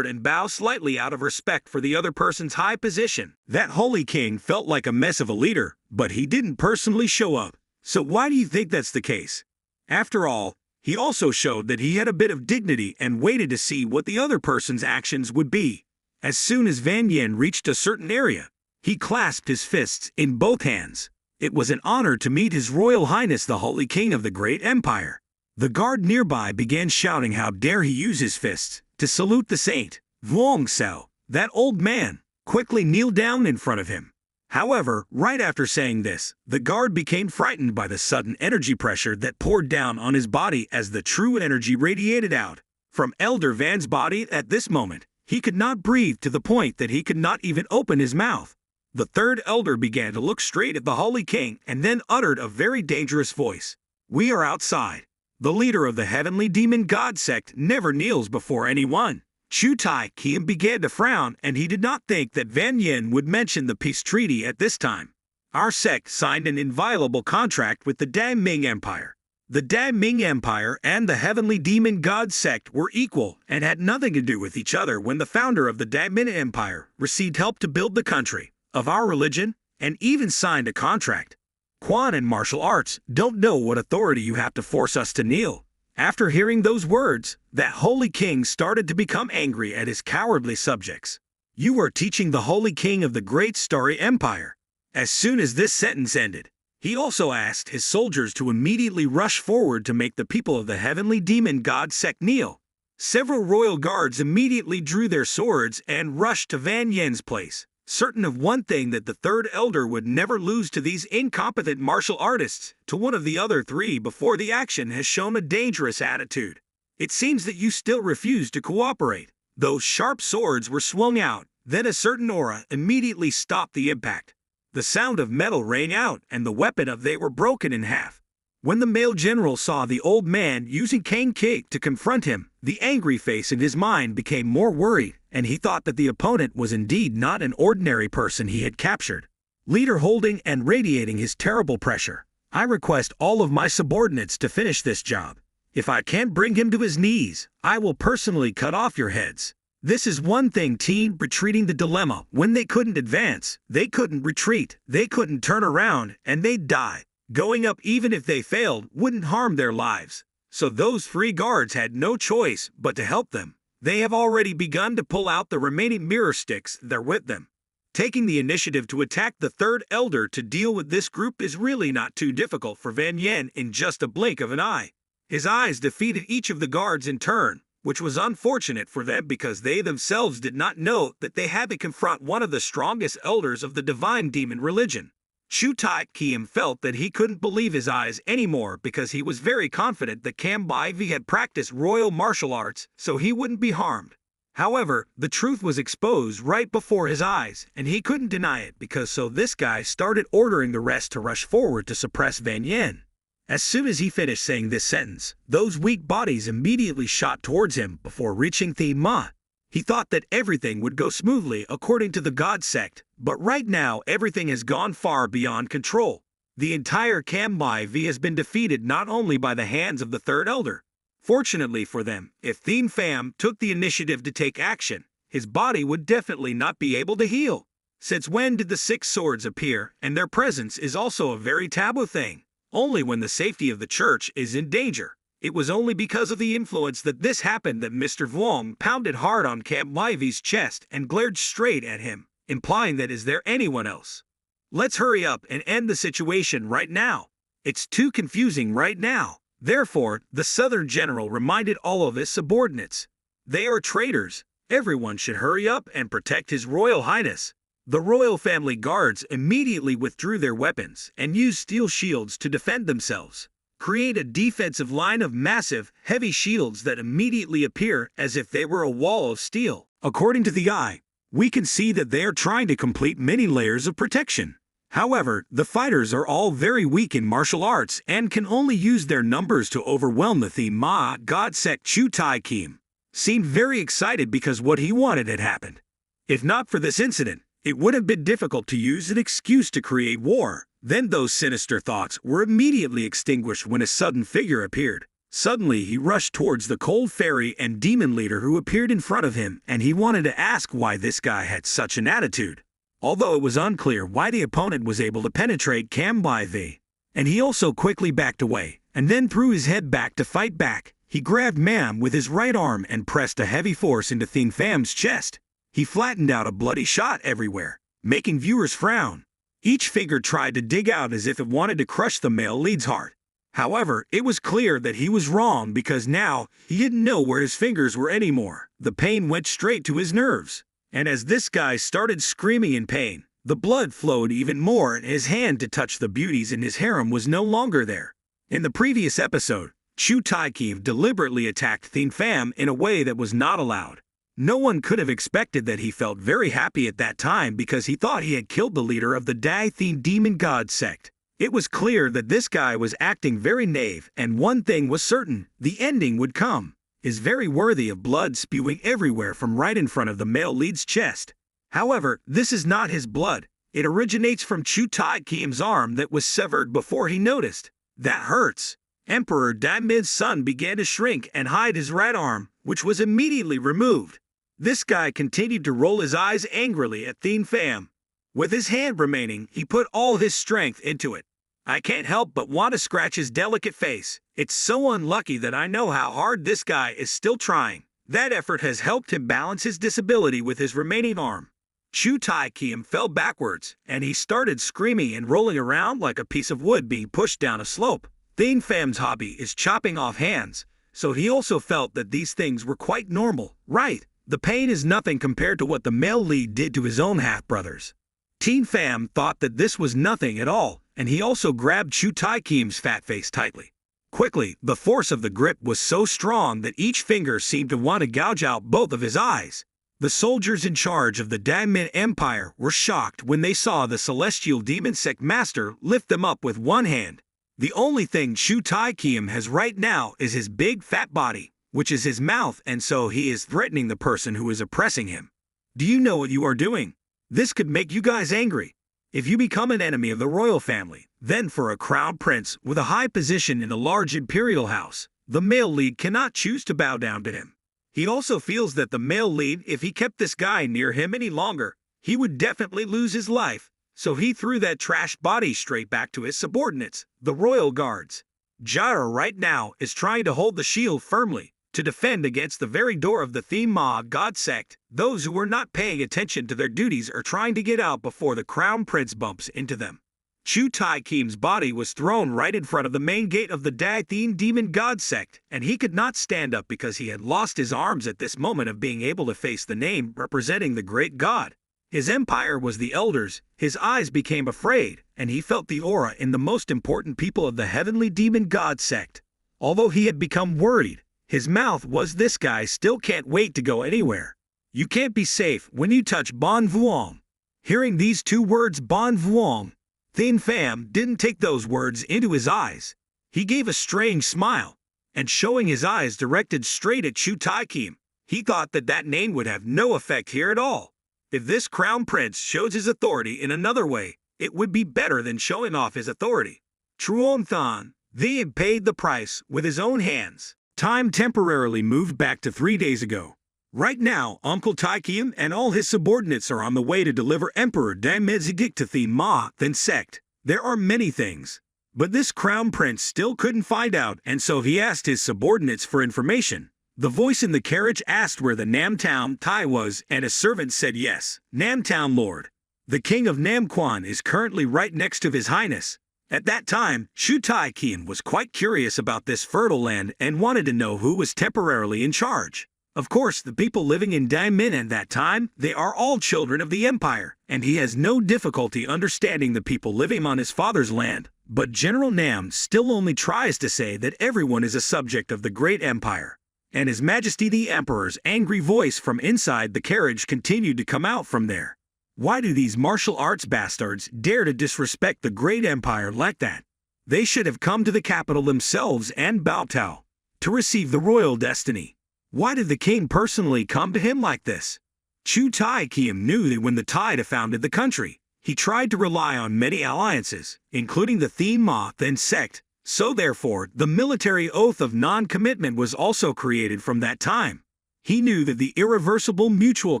and bow slightly out of respect for the other person's high position. That Holy King felt like a mess of a leader, but he didn't personally show up. So why do you think that's the case? After all, he also showed that he had a bit of dignity and waited to see what the other person's actions would be. As soon as Van Yen reached a certain area, he clasped his fists in both hands. It was an honor to meet His Royal Highness the Holy King of the Great Empire. The guard nearby began shouting how dare he use his fists to salute the saint. Vuong Sao, that old man, quickly kneeled down in front of him. However, right after saying this, the guard became frightened by the sudden energy pressure that poured down on his body as the true energy radiated out from Elder Van's body. At this moment, he could not breathe to the point that he could not even open his mouth. The third elder began to look straight at the Holy King and then uttered a very dangerous voice. We are outside. The leader of the heavenly demon god sect never kneels before anyone. Chu Tai Kiem began to frown and he did not think that Van Yen would mention the peace treaty at this time. Our sect signed an inviolable contract with the Dang Ming Empire. The Dang Ming Empire and the heavenly demon god sect were equal and had nothing to do with each other when the founder of the Dang Ming Empire received help to build the country of our religion and even signed a contract. Quan and martial arts don't know what authority you have to force us to kneel. After hearing those words, that Holy King started to become angry at his cowardly subjects. You are teaching the Holy King of the Great Starry Empire. As soon as this sentence ended, he also asked his soldiers to immediately rush forward to make the people of the heavenly demon god sect kneel. Several royal guards immediately drew their swords and rushed to Van Yen's place, certain of one thing, that the third elder would never lose to these incompetent martial artists, to one of the other three before the action has shown a dangerous attitude. It seems that you still refuse to cooperate. Those sharp swords were swung out, then a certain aura immediately stopped the impact. The sound of metal rang out, and the weapon of they were broken in half. When the male general saw the old man using cane kick to confront him, the angry face in his mind became more worried, and he thought that the opponent was indeed not an ordinary person he had captured. Leader holding and radiating his terrible pressure, I request all of my subordinates to finish this job. If I can't bring him to his knees, I will personally cut off your heads. This is one thing, team, retreating the dilemma. When they couldn't advance, they couldn't retreat, they couldn't turn around, and they'd die. Going up, even if they failed, wouldn't harm their lives. So those three guards had no choice but to help them. They have already begun to pull out the remaining mirror sticks that are with them. Taking the initiative to attack the third elder to deal with this group is really not too difficult for Van Yen in just a blink of an eye. His eyes defeated each of the guards in turn, which was unfortunate for them because they themselves did not know that they had to confront one of the strongest elders of the divine demon religion. Chu Tai Kiem felt that he couldn't believe his eyes anymore because he was very confident that Cam Bai Vi had practiced royal martial arts, so he wouldn't be harmed. However, the truth was exposed right before his eyes, and he couldn't deny it because so this guy started ordering the rest to rush forward to suppress Van Yen. As soon as he finished saying this sentence, those weak bodies immediately shot towards him before reaching Thien Ma. He thought that everything would go smoothly according to the God sect, but right now everything has gone far beyond control. The entire Cam Bai Vi has been defeated not only by the hands of the third elder. Fortunately for them, if Thien Pham took the initiative to take action, his body would definitely not be able to heal. Since when did the six swords appear, and their presence is also a very taboo thing? Only when the safety of the church is in danger. It was only because of the influence that this happened that Mr. Vuong pounded hard on Cam Bai Vi's chest and glared straight at him, implying that is there anyone else? Let's hurry up and end the situation right now. It's too confusing right now. Therefore, the Southern General reminded all of his subordinates. They are traitors. Everyone should hurry up and protect His Royal Highness. The royal family guards immediately withdrew their weapons and used steel shields to defend themselves. Create a defensive line of massive, heavy shields that immediately appear as if they were a wall of steel. According to the eye, we can see that they are trying to complete many layers of protection. However, the fighters are all very weak in martial arts and can only use their numbers to overwhelm the Thien Ma. God sect Chu Tai Kiem seemed very excited because what he wanted had happened. If not for this incident, it would have been difficult to use an excuse to create war. Then those sinister thoughts were immediately extinguished when a sudden figure appeared. Suddenly he rushed towards the cold fairy and demon leader who appeared in front of him, and he wanted to ask why this guy had such an attitude. Although it was unclear why the opponent was able to penetrate Cam Bai Vi. And he also quickly backed away, and then threw his head back to fight back. He grabbed Mam with his right arm and pressed a heavy force into Thien Pham's chest. He flattened out a bloody shot everywhere, making viewers frown. Each finger tried to dig out as if it wanted to crush the male lead's heart. However, it was clear that he was wrong because now he didn't know where his fingers were anymore. The pain went straight to his nerves. And as this guy started screaming in pain, the blood flowed even more and his hand to touch the beauties in his harem was no longer there. In the previous episode, Chu Tai Kiem deliberately attacked Thien Pham in a way that was not allowed. No one could have expected that. He felt very happy at that time because he thought he had killed the leader of the Dai Thien demon god sect. It was clear that this guy was acting very knave, and one thing was certain, the ending would come. Is very worthy of blood spewing everywhere from right in front of the male lead's chest. However, this is not his blood. It originates from Chu Tai Kiem's arm that was severed before he noticed. That hurts. Emperor Dai Mid's son began to shrink and hide his right arm, which was immediately removed. This guy continued to roll his eyes angrily at Thien Pham. With his hand remaining, he put all his strength into it. I can't help but want to scratch his delicate face. It's so unlucky that I know how hard this guy is still trying. That effort has helped him balance his disability with his remaining arm. Chu Tai Kiem fell backwards, and he started screaming and rolling around like a piece of wood being pushed down a slope. Thien Pham's hobby is chopping off hands, so he also felt that these things were quite normal, right? The pain is nothing compared to what the male lead did to his own half-brothers. Teen Pham thought that this was nothing at all, and he also grabbed Chu Tai Kim's fat face tightly. Quickly, the force of the grip was so strong that each finger seemed to want to gouge out both of his eyes. The soldiers in charge of the Daemin Empire were shocked when they saw the celestial demon sect master lift them up with one hand. The only thing Chu Tai Kim has right now is his big fat body, which is his mouth, and so he is threatening the person who is oppressing him. Do you know what you are doing? This could make you guys angry. If you become an enemy of the royal family, then for a crown prince with a high position in a large imperial house, the male lead cannot choose to bow down to him. He also feels that the male lead, if he kept this guy near him any longer, he would definitely lose his life, so he threw that trash body straight back to his subordinates, the royal guards. Jara right now is trying to hold the shield firmly, to defend against the very door of the Thema God sect. Those who are not paying attention to their duties are trying to get out before the crown prince bumps into them. Chu Tai Kim's body was thrown right in front of the main gate of the Dathen Demon God sect, and he could not stand up because he had lost his arms at this moment of being able to face the name representing the great god. His empire was the elders, his eyes became afraid, and he felt the aura in the most important people of the heavenly demon god sect. Although he had become worried, his mouth was this guy still can't wait to go anywhere. You can't be safe when you touch Bon Vuong. Hearing these two words Bon Vuong, Teen Pham didn't take those words into his eyes. He gave a strange smile, and showing his eyes directed straight at Chu Tai Kim, he thought that that name would have no effect here at all. If this crown prince shows his authority in another way, it would be better than showing off his authority. Truong Than, they had paid the price with his own hands. Time temporarily moved back to 3 days ago. Right now, Uncle Tai Kim and all his subordinates are on the way to deliver Emperor Damezigik to Thema, then sect. There are many things, but this crown prince still couldn't find out, and so he asked his subordinates for information. The voice in the carriage asked where the Namtown Tai was, and a servant said yes, Namtown Lord. The king of Namquan is currently right next to his highness. At that time, Chu Tai Kim was quite curious about this fertile land and wanted to know who was temporarily in charge. Of course, the people living in Daemin at that time, they are all children of the empire, and he has no difficulty understanding the people living on his father's land. But General Nam still only tries to say that everyone is a subject of the great empire. And His Majesty the Emperor's angry voice from inside the carriage continued to come out from there. Why do these martial arts bastards dare to disrespect the great empire like that? They should have come to the capital themselves and Baotao to receive the royal destiny. Why did the king personally come to him like this? Chu Tai Kim knew that when the Taida founded the country, he tried to rely on many alliances, including the Thema then sect, so therefore the military oath of non-commitment was also created from that time. He knew that the irreversible mutual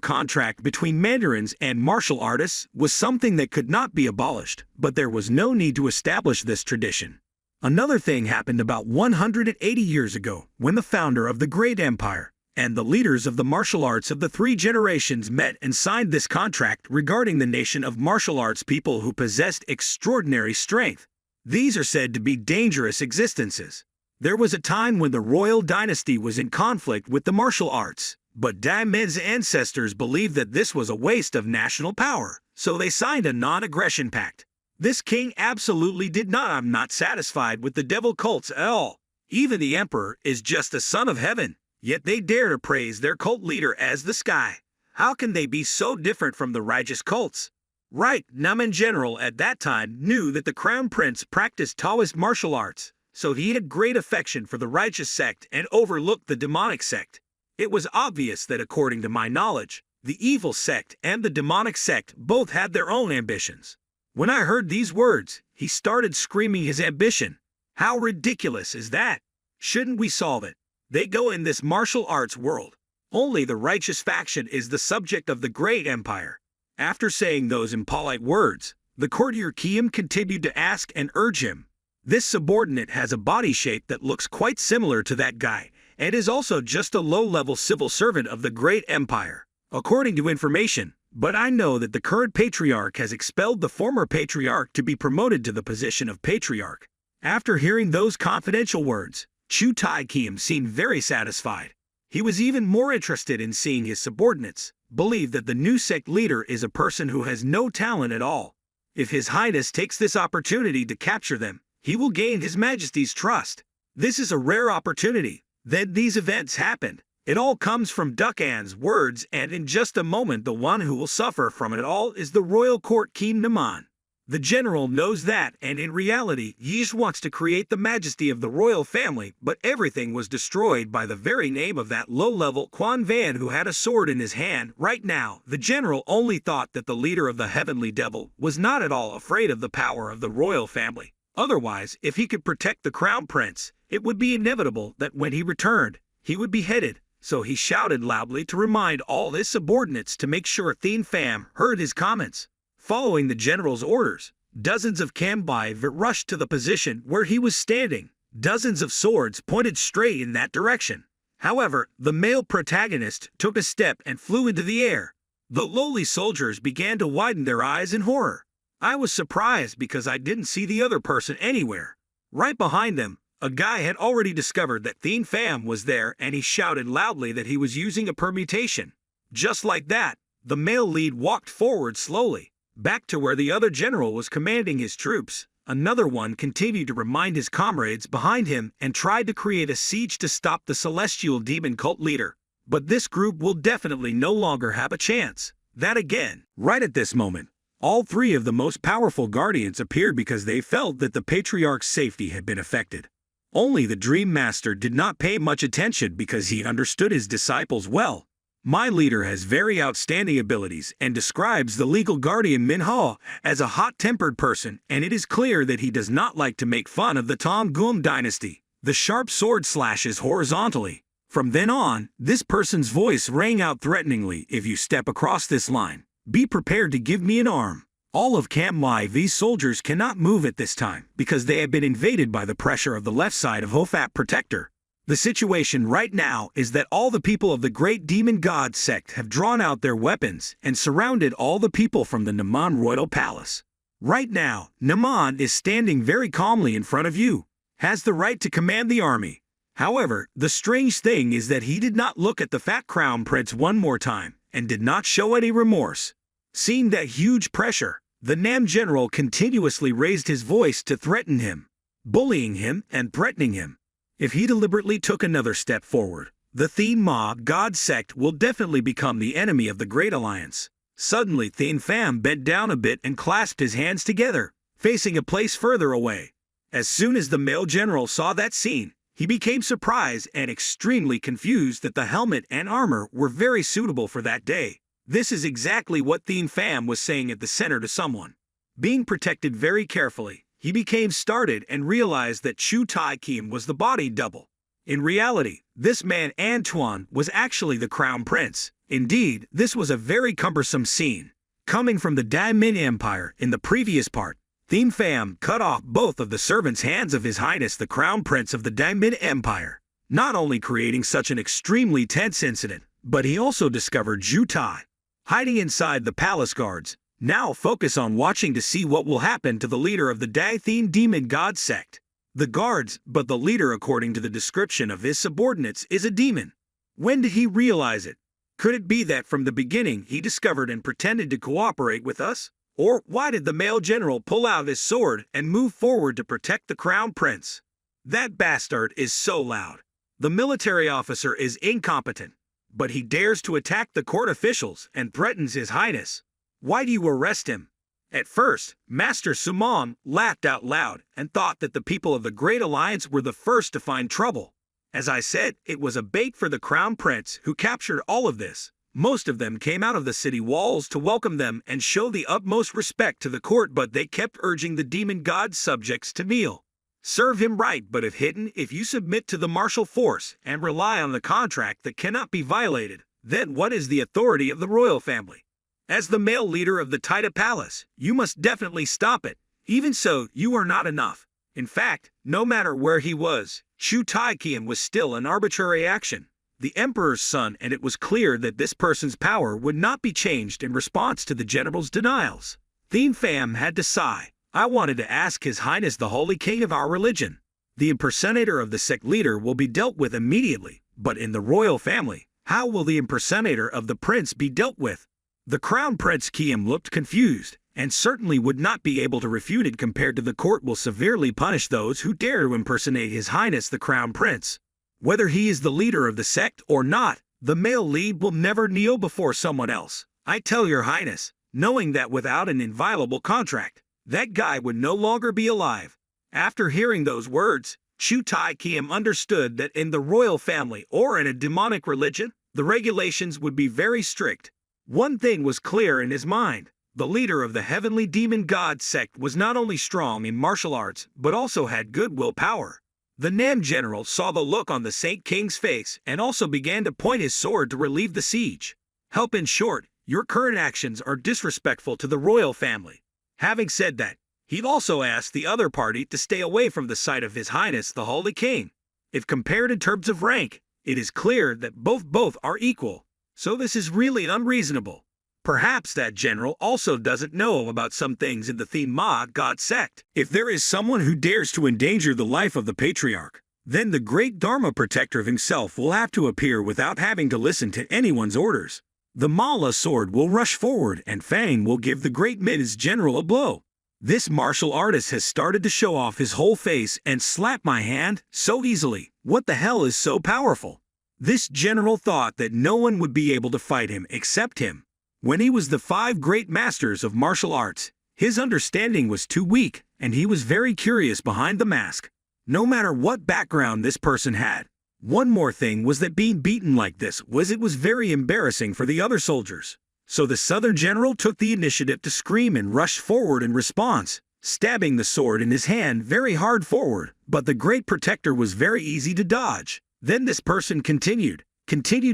contract between mandarins and martial artists was something that could not be abolished, but there was no need to establish this tradition. Another thing happened about 180 years ago when the founder of the great empire and the leaders of the martial arts of the 3 generations met and signed this contract regarding the nation of martial arts people who possessed extraordinary strength. These are said to be dangerous existences. There was a time when the royal dynasty was in conflict with the martial arts, but Daemin's ancestors believed that this was a waste of national power, so they signed a non-aggression pact. This king absolutely did not. I'm not satisfied with the devil cults at all. Even the emperor is just a son of heaven, yet they dare to praise their cult leader as the sky. How can they be so different from the righteous cults? Right, Nam in general at that time knew that the crown prince practiced Taoist martial arts, so he had great affection for the righteous sect and overlooked the demonic sect. It was obvious that according to my knowledge, the evil sect and the demonic sect both had their own ambitions. When I heard these words, he started screaming his ambition. How ridiculous is that? Shouldn't we solve it? They go in this martial arts world. Only the righteous faction is the subject of the great empire. After saying those impolite words, the courtier Kiem continued to ask and urge him. This subordinate has a body shape that looks quite similar to that guy, and is also just a low-level civil servant of the great empire, according to information. But I know that the current patriarch has expelled the former patriarch to be promoted to the position of patriarch. After hearing those confidential words, Chu Tai Kiem seemed very satisfied. He was even more interested in seeing his subordinates believe that the new sect leader is a person who has no talent at all. If His Highness takes this opportunity to capture them, he will gain His Majesty's trust. This is a rare opportunity. Then these events happened. It all comes from Duck An's words, and in just a moment the one who will suffer from it all is the royal court Kim Naman. The general knows that, and in reality, he just wants to create the majesty of the royal family, but everything was destroyed by the very name of that low-level Quan Van who had a sword in his hand. Right now, the general only thought that the leader of the heavenly devil was not at all afraid of the power of the royal family. Otherwise, if he could protect the crown prince, it would be inevitable that when he returned, he would be beheaded. So he shouted loudly to remind all his subordinates to make sure Thien Pham heard his comments. Following the general's orders, dozens of Kambai rushed to the position where he was standing. Dozens of swords pointed straight in that direction. However, the male protagonist took a step and flew into the air. The lowly soldiers began to widen their eyes in horror. I was surprised because I didn't see the other person anywhere. Right behind them, a guy had already discovered that Thien Pham was there, and he shouted loudly that he was using a permutation. Just like that, the male lead walked forward slowly, back to where the other general was commanding his troops. Another one continued to remind his comrades behind him and tried to create a siege to stop the celestial demon cult leader. But this group will definitely no longer have a chance. That again, right at this moment, all three of the most powerful guardians appeared because they felt that the patriarch's safety had been affected. Only the Dream Master did not pay much attention because he understood his disciples well. My leader has very outstanding abilities and describes the legal guardian Manhwa as a hot-tempered person, and it is clear that he does not like to make fun of the Tom Gum dynasty. The sharp sword slashes horizontally. From then on, this person's voice rang out threateningly. If you step across this line, be prepared to give me an arm. All of Camp V's soldiers cannot move at this time because they have been invaded by the pressure of the left side of Hofap Protector. The situation right now is that all the people of the great demon god sect have drawn out their weapons and surrounded all the people from the Naman royal palace. Right now, Naman is standing very calmly in front of you, has the right to command the army. However, the strange thing is that he did not look at the fat crown prince one more time and did not show any remorse. Seeing that huge pressure, the Nam general continuously raised his voice to threaten him, bullying him and threatening him. If he deliberately took another step forward, the Thien Ma God sect will definitely become the enemy of the Great Alliance. Suddenly Thien Pham bent down a bit and clasped his hands together, facing a place further away. As soon as the male general saw that scene, he became surprised and extremely confused that the helmet and armor were very suitable for that day. This is exactly what Thien Pham was saying at the center to someone. Being protected very carefully, he became startled and realized that Chu Tai Kim was the body double. In reality, this man Antoine was actually the crown prince. Indeed, this was a very cumbersome scene. Coming from the Daemin Empire in the previous part, Thien Pham cut off both of the servants' hands of His Highness the Crown Prince of the Daemin Empire, not only creating such an extremely tense incident, but he also discovered Ju Tai hiding inside the palace guards. Now focus on watching to see what will happen to the leader of the Daethene demon god sect. The guards, but the leader according to the description of his subordinates is a demon. When did he realize it? Could it be that from the beginning he discovered and pretended to cooperate with us? Or why did the male general pull out his sword and move forward to protect the crown prince? That bastard is so loud. The military officer is incompetent, but he dares to attack the court officials and threatens His Highness. Why do you arrest him? At first, Master Suman laughed out loud and thought that the people of the Great Alliance were the first to find trouble. As I said, it was a bait for the Crown Prince who captured all of this. Most of them came out of the city walls to welcome them and show the utmost respect to the court, but they kept urging the demon god's subjects to kneel. Serve him right, but if hidden, if you submit to the martial force and rely on the contract that cannot be violated, then what is the authority of the royal family? As the male leader of the Taita Palace, you must definitely stop it. Even so, you are not enough. In fact, no matter where he was, Chu Tai Kian was still an arbitrary action. The emperor's son, and it was clear that this person's power would not be changed in response to the general's denials. Thien Pham had to sigh. I wanted to ask His Highness the Holy King of our religion. The impersonator of the sect leader will be dealt with immediately, But in the royal family, how will the impersonator of the prince be dealt with? The Crown Prince Kiam looked confused, and certainly would not be able to refute it compared to the court will severely punish those who dare to impersonate His Highness the Crown Prince. Whether he is the leader of the sect or not, the male lead will never kneel before someone else. I tell your highness, knowing that without an inviolable contract, that guy would no longer be alive. After hearing those words, Chu Tai Kiam understood that in the royal family or in a demonic religion, the regulations would be very strict. One thing was clear in his mind. The leader of the heavenly demon god sect was not only strong in martial arts, but also had good willpower. The Nam general saw the look on the Saint King's face and also began to point his sword to relieve the siege. Help in short, your current actions are disrespectful to the royal family. Having said that, he also asked the other party to stay away from the sight of His Highness the Holy King. If compared in terms of rank, it is clear that both are equal, so this is really unreasonable. Perhaps that general also doesn't know about some things in the Thema God sect. If there is someone who dares to endanger the life of the patriarch, then the great Dharma protector himself will have to appear without having to listen to anyone's orders. The Mala sword will rush forward and Fang will give the great Ms. general a blow. This martial artist has started to show off his whole face and slap my hand so easily. What the hell is so powerful? This general thought that no one would be able to fight him except him. When he was the 5 great masters of martial arts, his understanding was too weak, and he was very curious behind the mask. No matter what background this person had. One more thing was that being beaten like this was very embarrassing for the other soldiers. So the southern general took the initiative to scream and rush forward in response, stabbing the sword in his hand very hard forward, but the great protector was very easy to dodge. Then this person continued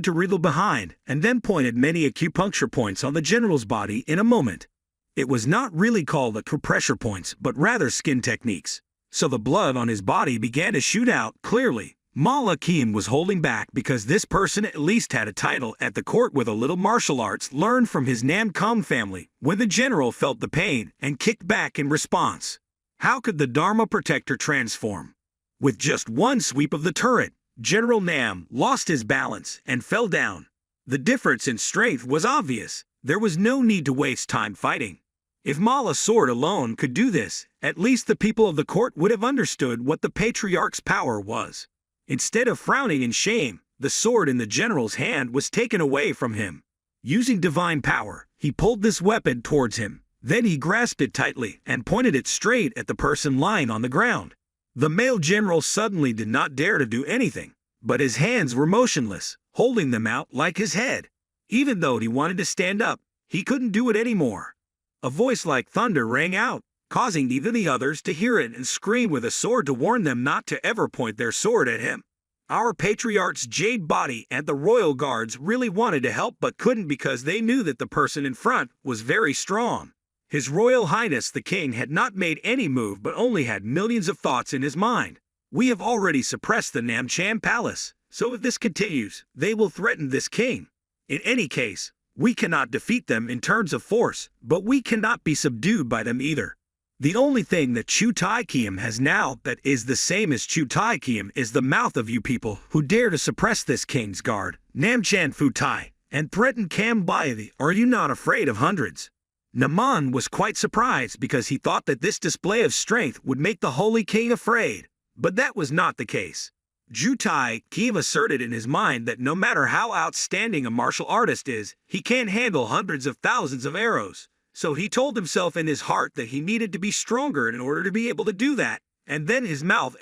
to wriggle behind, and then pointed many acupuncture points on the general's body in a moment. It was not really called acupressure points, but rather skin techniques. So the blood on his body began to shoot out clearly. Mala Kim was holding back because this person at least had a title at the court with a little martial arts learned from his Nam Kong family when the general felt the pain and kicked back in response. How could the Dharma protector transform? With just one sweep of the turret, General Nam lost his balance and fell down. The difference in strength was obvious. There was no need to waste time fighting. If Mala's sword alone could do this, at least the people of the court would have understood what the patriarch's power was. Instead of frowning in shame, the sword in the general's hand was taken away from him. Using divine power, he pulled this weapon towards him. Then he grasped it tightly and pointed it straight at the person lying on the ground. The male general suddenly did not dare to do anything, but his hands were motionless, holding them out like his head. Even though he wanted to stand up, he couldn't do it anymore. A voice like thunder rang out, causing even the others to hear it and scream with a sword to warn them not to ever point their sword at him. Our patriarch's jade body and the royal guards really wanted to help but couldn't because they knew that the person in front was very strong. His Royal Highness the King had not made any move but only had millions of thoughts in his mind. We have already suppressed the Namchan Palace, so if this continues, they will threaten this king. In any case, we cannot defeat them in terms of force, but we cannot be subdued by them either. The only thing that Chu Tai Kiam has now that is the same as Chu Tai Kiam is the mouth of you people who dare to suppress this king's guard, Namchan Fu Tai, and threaten Kam Bayadi. Are you not afraid of hundreds? Naman was quite surprised because he thought that this display of strength would make the Holy King afraid, but that was not the case. Chu Tai Kiam asserted in his mind that no matter how outstanding a martial artist is, he can't handle hundreds of thousands of arrows. So he told himself in his heart that he needed to be stronger in order to be able to do that, and then his mouth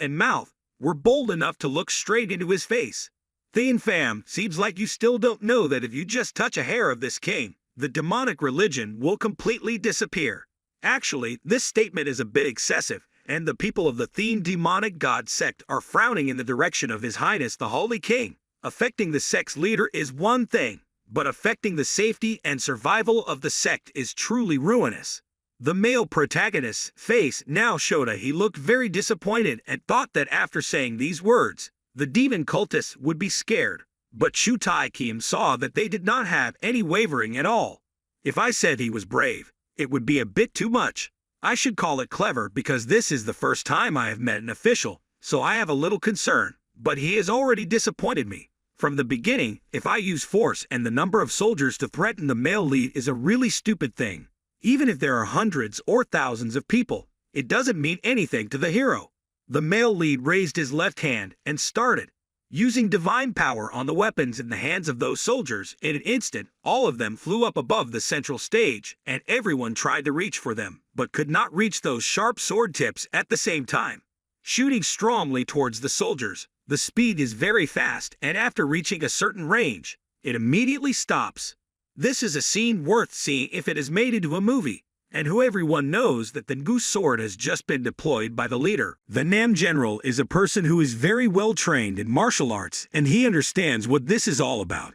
were bold enough to look straight into his face. Thien fam, seems like you still don't know that if you just touch a hair of this king, the demonic religion will completely disappear. Actually, this statement is a bit excessive, and the people of the Thien demonic god sect are frowning in the direction of His Highness the Holy King. Affecting the sect's leader is one thing, but affecting the safety and survival of the sect is truly ruinous. The male protagonist's face now showed he looked very disappointed and thought that after saying these words, the demon cultists would be scared. But Chu Tai Kiam saw that they did not have any wavering at all. If I said he was brave, it would be a bit too much. I should call it clever because this is the first time I have met an official, so I have a little concern, but he has already disappointed me. From the beginning, if I use force and the number of soldiers to threaten the male lead is a really stupid thing. Even if there are hundreds or thousands of people, it doesn't mean anything to the hero. The male lead raised his left hand and started using divine power on the weapons in the hands of those soldiers. In an instant, all of them flew up above the central stage, and everyone tried to reach for them, but could not reach those sharp sword tips at the same time. Shooting strongly towards the soldiers, the speed is very fast, and after reaching a certain range, it immediately stops. This is a scene worth seeing if it is made into a movie, and who everyone knows that the goose sword has just been deployed by the leader. The Nam General is a person who is very well trained in martial arts, and he understands what this is all about.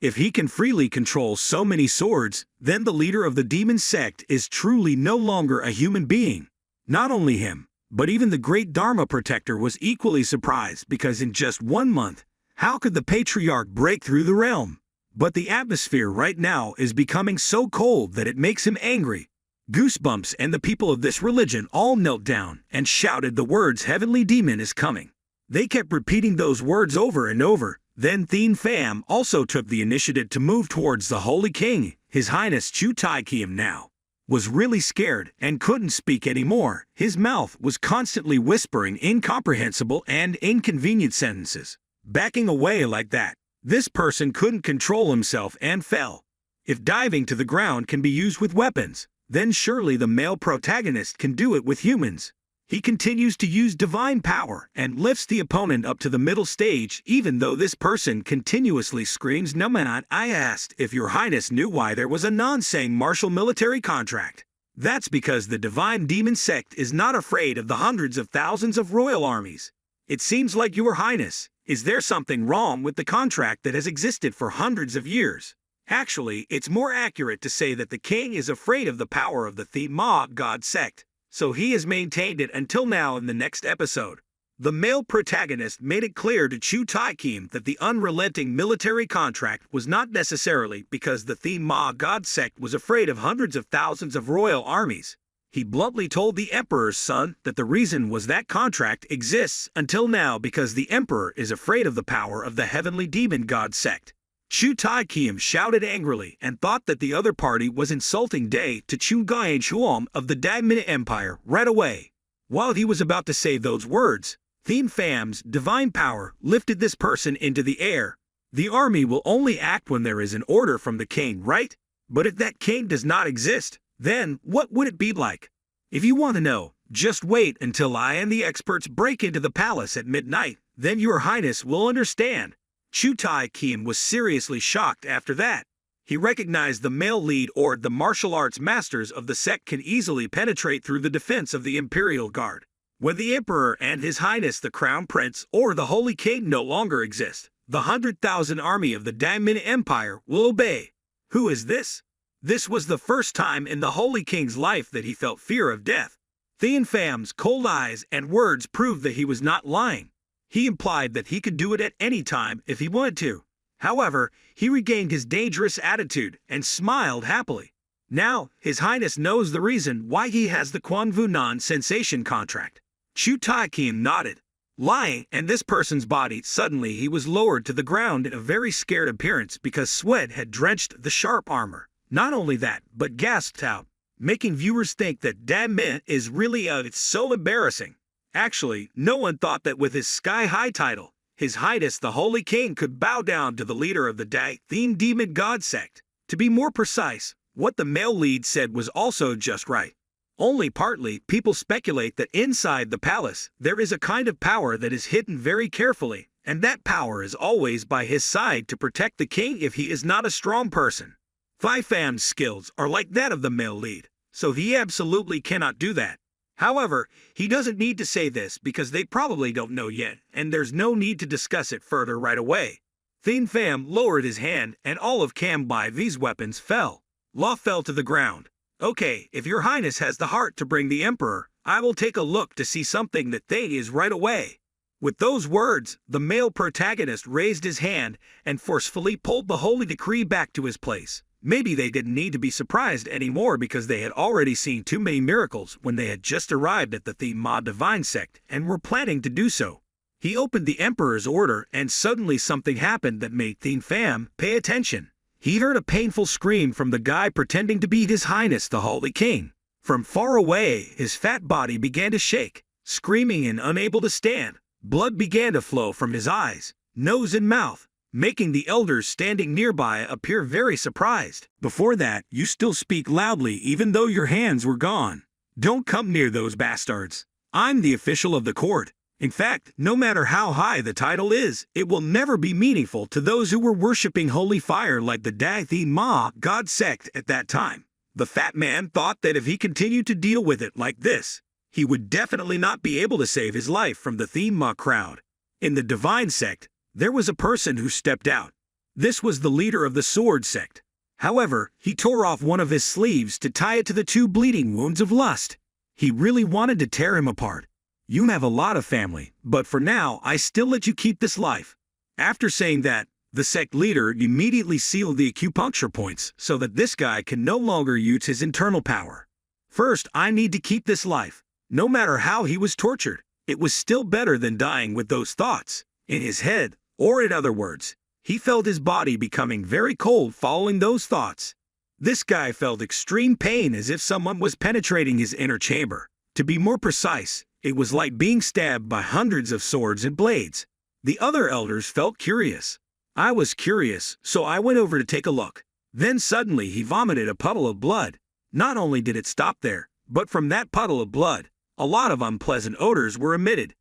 If he can freely control so many swords, then the leader of the demon sect is truly no longer a human being. Not only him, but even the great Dharma protector was equally surprised because in just 1 month, how could the patriarch break through the realm? But the atmosphere right now is becoming so cold that it makes him angry. Goosebumps and the people of this religion all knelt down and shouted the words "Heavenly Demon is coming." They kept repeating those words over and over. Then Thien Pham also took the initiative to move towards the Holy King. His Highness Chu Tai Kiem now was really scared and couldn't speak anymore. His mouth was constantly whispering incomprehensible and inconvenient sentences. Backing away like that, this person couldn't control himself and fell. If diving to the ground can be used with weapons, then surely the male protagonist can do it with humans. He continues to use divine power and lifts the opponent up to the middle stage even though this person continuously screams "Namanat." I asked if your highness knew why there was a non-saying martial military contract. That's because the divine demon sect is not afraid of the hundreds of thousands of royal armies. It seems like your highness, is there something wrong with the contract that has existed for hundreds of years? Actually, it's more accurate to say that the king is afraid of the power of the Thema god sect, so he has maintained it until now. In the next episode, the male protagonist made it clear to Chu Tai Kiem that the unrelenting military contract was not necessarily because the Thema god sect was afraid of hundreds of thousands of royal armies. He bluntly told the emperor's son that the reason was that contract exists until now because the emperor is afraid of the power of the heavenly demon god sect. Chu Tai Kiem shouted angrily and thought that the other party was insulting Day to Chu Guan Chuom of the Dai Empire right away. While he was about to say those words, Thien Pham's divine power lifted this person into the air. The army will only act when there is an order from the king, right? But if that king does not exist, then what would it be like? If you want to know, just wait until I and the experts break into the palace at midnight, then your highness will understand. Chu Tai Kiem was seriously shocked after that. He recognized the male lead or the martial arts masters of the sect can easily penetrate through the defense of the imperial guard. When the emperor and his highness the crown prince or the holy king no longer exist, the 100,000 army of the Dai Empire will obey. Who is this? This was the first time in the holy king's life that he felt fear of death. Thien Pham's cold eyes and words proved that he was not lying. He implied that he could do it at any time if he wanted to. However, he regained his dangerous attitude and smiled happily. Now, His Highness knows the reason why he has the Quan Vu Nan sensation contract. Chu Tai Kiem nodded. Lying, and this person's body suddenly he was lowered to the ground in a very scared appearance because sweat had drenched the sharp armor. Not only that, but gasped out, making viewers think that Dai is really it's so embarrassing. Actually, no one thought that with his sky-high title, His Highness the Holy King could bow down to the leader of the Dai Thien Demon God sect. To be more precise, what the male lead said was also just right. Only partly, people speculate that inside the palace, there is a kind of power that is hidden very carefully, and that power is always by his side to protect the king if he is not a strong person. Thien Pham's skills are like that of the male lead, so he absolutely cannot do that. However, he doesn't need to say this because they probably don't know yet, and there's no need to discuss it further right away. Thien Pham lowered his hand and all of Cam Bai V's weapons fell. Law fell to the ground. Okay, if your highness has the heart to bring the emperor, I will take a look to see something that they is right away. With those words, the male protagonist raised his hand and forcefully pulled the holy decree back to his place. Maybe they didn't need to be surprised anymore because they had already seen too many miracles when they had just arrived at the Thema divine sect and were planning to do so. He opened the Emperor's order and suddenly something happened that made Thien Pham pay attention. He heard a painful scream from the guy pretending to be His Highness the Holy King. From far away, his fat body began to shake. Screaming and unable to stand, blood began to flow from his eyes, nose and mouth, making the elders standing nearby appear very surprised. Before that, you still speak loudly even though your hands were gone. Don't come near those bastards. I'm the official of the court. In fact, no matter how high the title is, it will never be meaningful to those who were worshipping holy fire like the Da Thien Ma God sect at that time. The fat man thought that if he continued to deal with it like this, he would definitely not be able to save his life from the Thien Ma crowd. In the divine sect, there was a person who stepped out. This was the leader of the sword sect. However, he tore off one of his sleeves to tie it to the 2 bleeding wounds of lust. He really wanted to tear him apart. You have a lot of family, but for now, I still let you keep this life. After saying that, the sect leader immediately sealed the acupuncture points so that this guy can no longer use his internal power. First, I need to keep this life. No matter how he was tortured, it was still better than dying with those thoughts in his head, or in other words, he felt his body becoming very cold following those thoughts. This guy felt extreme pain as if someone was penetrating his inner chamber. To be more precise, it was like being stabbed by hundreds of swords and blades. The other elders felt curious. I was curious, so I went over to take a look. Then suddenly he vomited a puddle of blood. Not only did it stop there, but from that puddle of blood, a lot of unpleasant odors were emitted.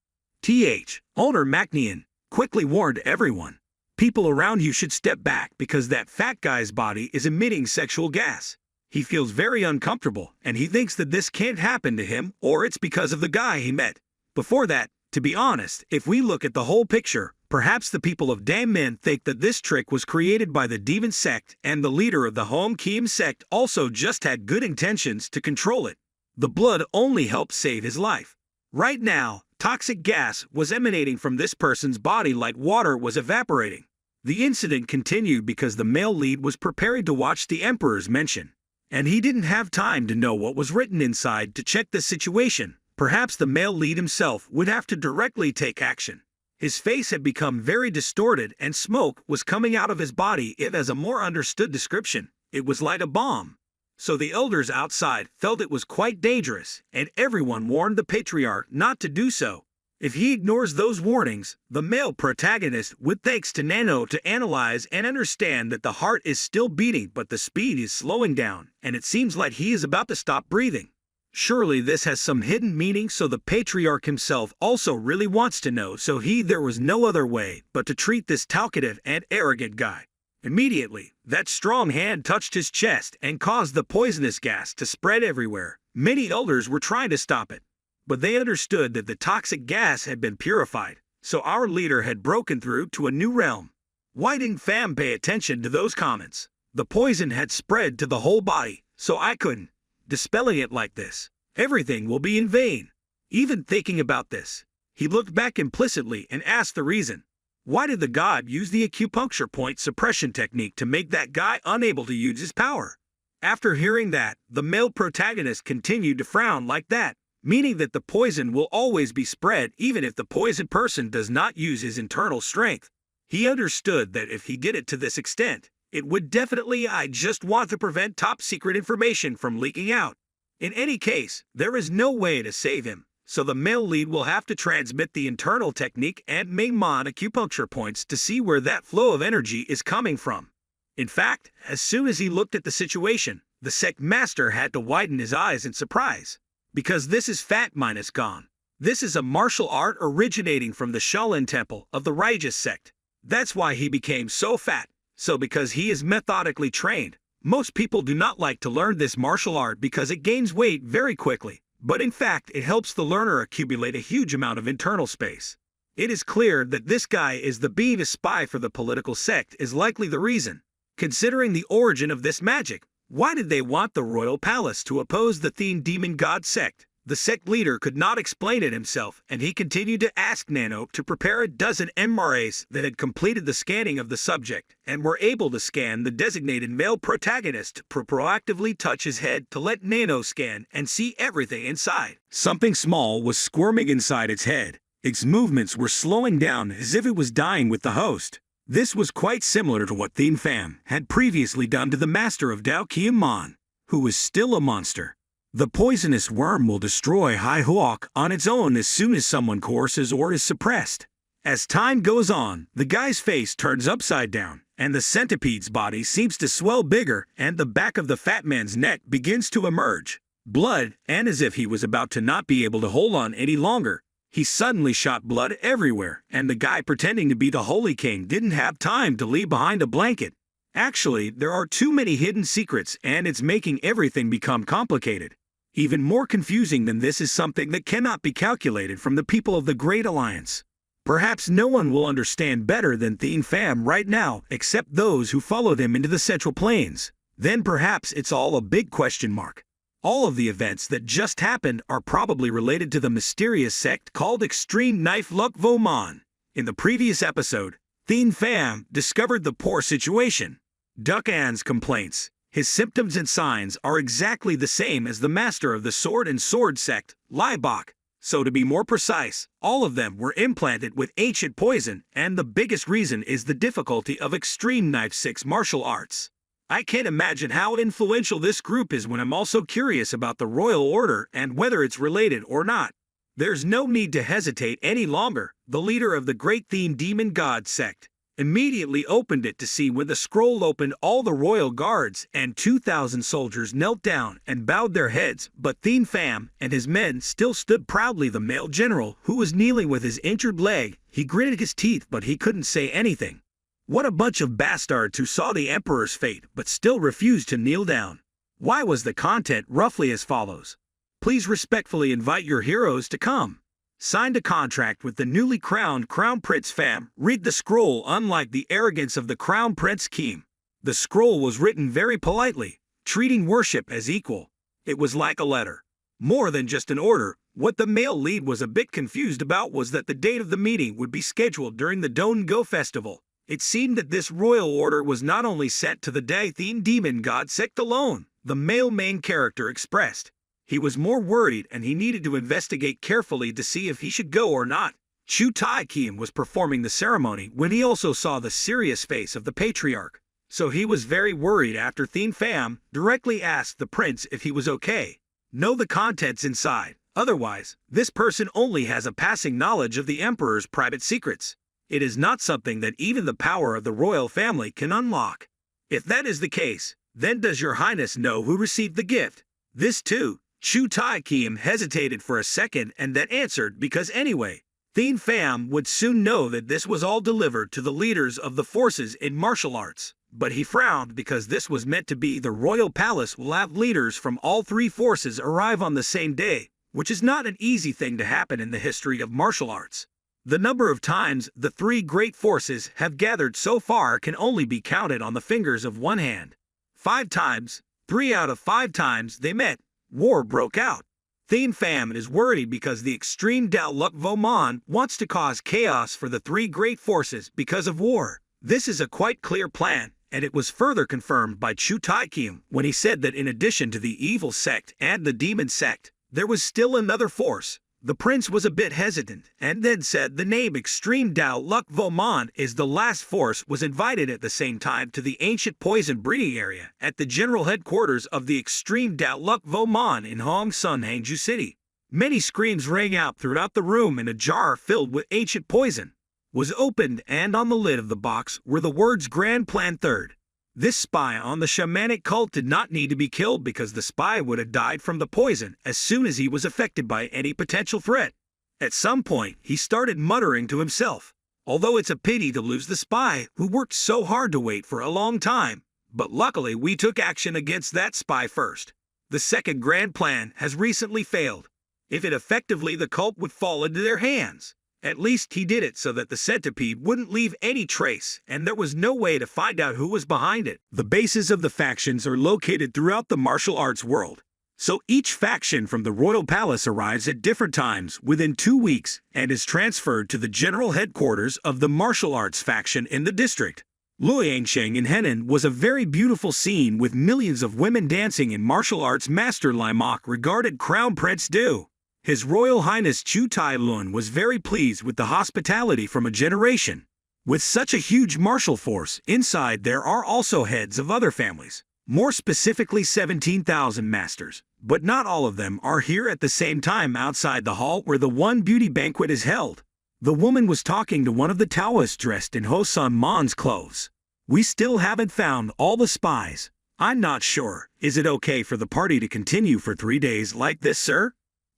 Owner Macnian quickly warned everyone. People around you should step back because that fat guy's body is emitting sexual gas. He feels very uncomfortable and he thinks that this can't happen to him or it's because of the guy he met. Before that, to be honest, if we look at the whole picture, perhaps the people of Dammen think that this trick was created by the demon sect and the leader of the Hom Kim sect also just had good intentions to control it. The blood only helped save his life. Right now, toxic gas was emanating from this person's body like water was evaporating. The incident continued because the male lead was preparing to watch the Emperor's mention. And he didn't have time to know what was written inside to check the situation. Perhaps the male lead himself would have to directly take action. His face had become very distorted and smoke was coming out of his body. If as a more understood description, it was like a bomb. So the elders outside felt it was quite dangerous and everyone warned the patriarch not to do so. If he ignores those warnings, the male protagonist would thanks to NANO to analyze and understand that the heart is still beating but the speed is slowing down and it seems like he is about to stop breathing. Surely this has some hidden meaning so the patriarch himself also really wants to know so there was no other way but to treat this talkative and arrogant guy. Immediately, that strong hand touched his chest and caused the poisonous gas to spread everywhere. Many elders were trying to stop it. But they understood that the toxic gas had been purified, so our leader had broken through to a new realm. Why didn't Pham pay attention to those comments? The poison had spread to the whole body, so I couldn't. Dispelling it like this, everything will be in vain. Even thinking about this, he looked back implicitly and asked the reason. Why did the god use the acupuncture point suppression technique to make that guy unable to use his power? After hearing that, the male protagonist continued to frown like that, meaning that the poison will always be spread even if the poisoned person does not use his internal strength. He understood that if he did it to this extent, it would definitely I just want to prevent top secret information from leaking out. In any case, there is no way to save him, so the male lead will have to transmit the internal technique and Mingmon acupuncture points to see where that flow of energy is coming from. In fact, as soon as he looked at the situation, the sect master had to widen his eyes in surprise. Because this is fat minus gone. This is a martial art originating from the Shaolin temple of the Rajas sect. That's why he became so fat. So because he is methodically trained, most people do not like to learn this martial art because it gains weight very quickly. But in fact, it helps the learner accumulate a huge amount of internal space. It is clear that this guy is being a spy for the political sect is likely the reason. Considering the origin of this magic, why did they want the royal palace to oppose the Thien demon god sect? The sect leader could not explain it himself, and he continued to ask NANO to prepare a dozen MRAs that had completed the scanning of the subject and were able to scan the designated male protagonist to proactively touch his head to let NANO scan and see everything inside. Something small was squirming inside its head. Its movements were slowing down as if it was dying with the host. This was quite similar to what Thien Pham had previously done to the master of Dao Qian Mon, who was still a monster. The poisonous worm will destroy Hai Huok on its own as soon as someone coerces or is suppressed. As time goes on, the guy's face turns upside down, and the centipede's body seems to swell bigger, and the back of the fat man's neck begins to emerge. Blood, and as if he was about to not be able to hold on any longer, he suddenly shot blood everywhere, and the guy pretending to be the Holy King didn't have time to leave behind a blanket. Actually, there are too many hidden secrets, and it's making everything become complicated. Even more confusing than this is something that cannot be calculated from the people of the Great Alliance. Perhaps no one will understand better than Thien Pham right now except those who follow them into the Central Plains. Then perhaps it's all a big question mark. All of the events that just happened are probably related to the mysterious sect called Extreme Knife Luck Vo Mon. In the previous episode, Thien Pham discovered the poor situation. Duc An's complaints. His symptoms and signs are exactly the same as the master of the sword and sword sect, Lai Bok. So to be more precise, all of them were implanted with ancient poison, and the biggest reason is the difficulty of Extreme Knife 6 martial arts. I can't imagine how influential this group is when I'm also curious about the Royal Order and whether it's related or not. There's no need to hesitate any longer. The leader of the Great Thien Demon God sect immediately opened it to see when the scroll opened all the royal guards and 2,000 soldiers knelt down and bowed their heads, but Thien Pham and his men still stood proudly. The male general, who was kneeling with his injured leg, he gritted his teeth but he couldn't say anything. What a bunch of bastards who saw the emperor's fate but still refused to kneel down. Why was the content roughly as follows? Please respectfully invite your heroes to come. Signed a contract with the newly crowned Crown Prince Pham. Read the scroll. Unlike the arrogance of the Crown Prince Kim, the scroll was written very politely, treating worship as equal. It was like a letter, more than just an order. What the male lead was a bit confused about was that the date of the meeting would be scheduled during the Don Go festival. It seemed that this royal order was not only sent to the Dai Thien Demon God sect alone, the male main character expressed. He was more worried and he needed to investigate carefully to see if he should go or not. Chu Tai Kim was performing the ceremony when he also saw the serious face of the patriarch. So he was very worried after Thien Pham directly asked the prince if he was okay. Know the contents inside. Otherwise, this person only has a passing knowledge of the emperor's private secrets. It is not something that even the power of the royal family can unlock. If that is the case, then does your highness know who received the gift? This too. Chu Tai Kim hesitated for a second and then answered because anyway, Thien Pham would soon know that this was all delivered to the leaders of the forces in martial arts. But he frowned because this was meant to be the royal palace will have leaders from all three forces arrive on the same day, which is not an easy thing to happen in the history of martial arts. The number of times the three great forces have gathered so far can only be counted on the fingers of one hand. 5 times, 3 out of 5 times they met, war broke out. Thien Pham is worried because the extreme Dao Luck Vo Mon wants to cause chaos for the three great forces because of war. This is a quite clear plan, and it was further confirmed by Chu Tai Kim when he said that in addition to the evil sect and the demon sect, there was still another force. The prince was a bit hesitant, and then said the name Extreme Dao Luck Vo Mon is the last force was invited at the same time to the ancient poison breeding area at the general headquarters of the Extreme Dao Luck Vo Mon in Hong Sun, Hangzhou City. Many screams rang out throughout the room, and a jar filled with ancient poison was opened, and on the lid of the box were the words Grand Plan Third. This spy on the shamanic cult did not need to be killed because the spy would have died from the poison as soon as he was affected by any potential threat. At some point, he started muttering to himself, although it's a pity to lose the spy who worked so hard to wait for a long time, but luckily we took action against that spy first. The second grand plan has recently failed. If it effectively, the cult would fall into their hands. At least he did it so that the centipede wouldn't leave any trace, and there was no way to find out who was behind it. The bases of the factions are located throughout the martial arts world. So each faction from the royal palace arrives at different times within 2 weeks and is transferred to the general headquarters of the martial arts faction in the district. Luyansheng in Henan was a very beautiful scene with millions of women dancing in martial arts. Master Lai Mok regarded Crown Prince Du His Royal Highness Chu Tai Lun was very pleased with the hospitality from a generation. With such a huge martial force, inside there are also heads of other families, more specifically 17,000 masters, but not all of them are here at the same time outside the hall where the one beauty banquet is held. The woman was talking to one of the Taoists dressed in Ho Sun Mon's clothes. We still haven't found all the spies. I'm not sure. Is it okay for the party to continue for 3 days like this, sir?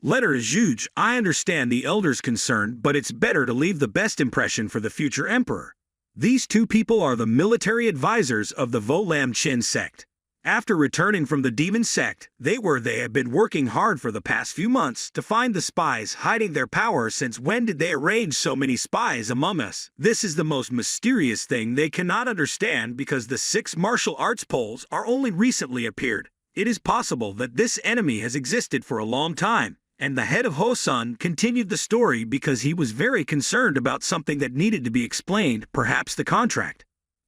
Letter is huge. I understand the elder's concern, but it's better to leave the best impression for the future emperor. These two people are the military advisors of the Vo Lam Chin sect. After returning from the demon sect, they have been working hard for the past few months to find the spies hiding their power. Since when did they arrange so many spies among us? This is the most mysterious thing they cannot understand because the 6 martial arts poles are only recently appeared. It is possible that this enemy has existed for a long time. And the head of Hosun continued the story because he was very concerned about something that needed to be explained, perhaps the contract.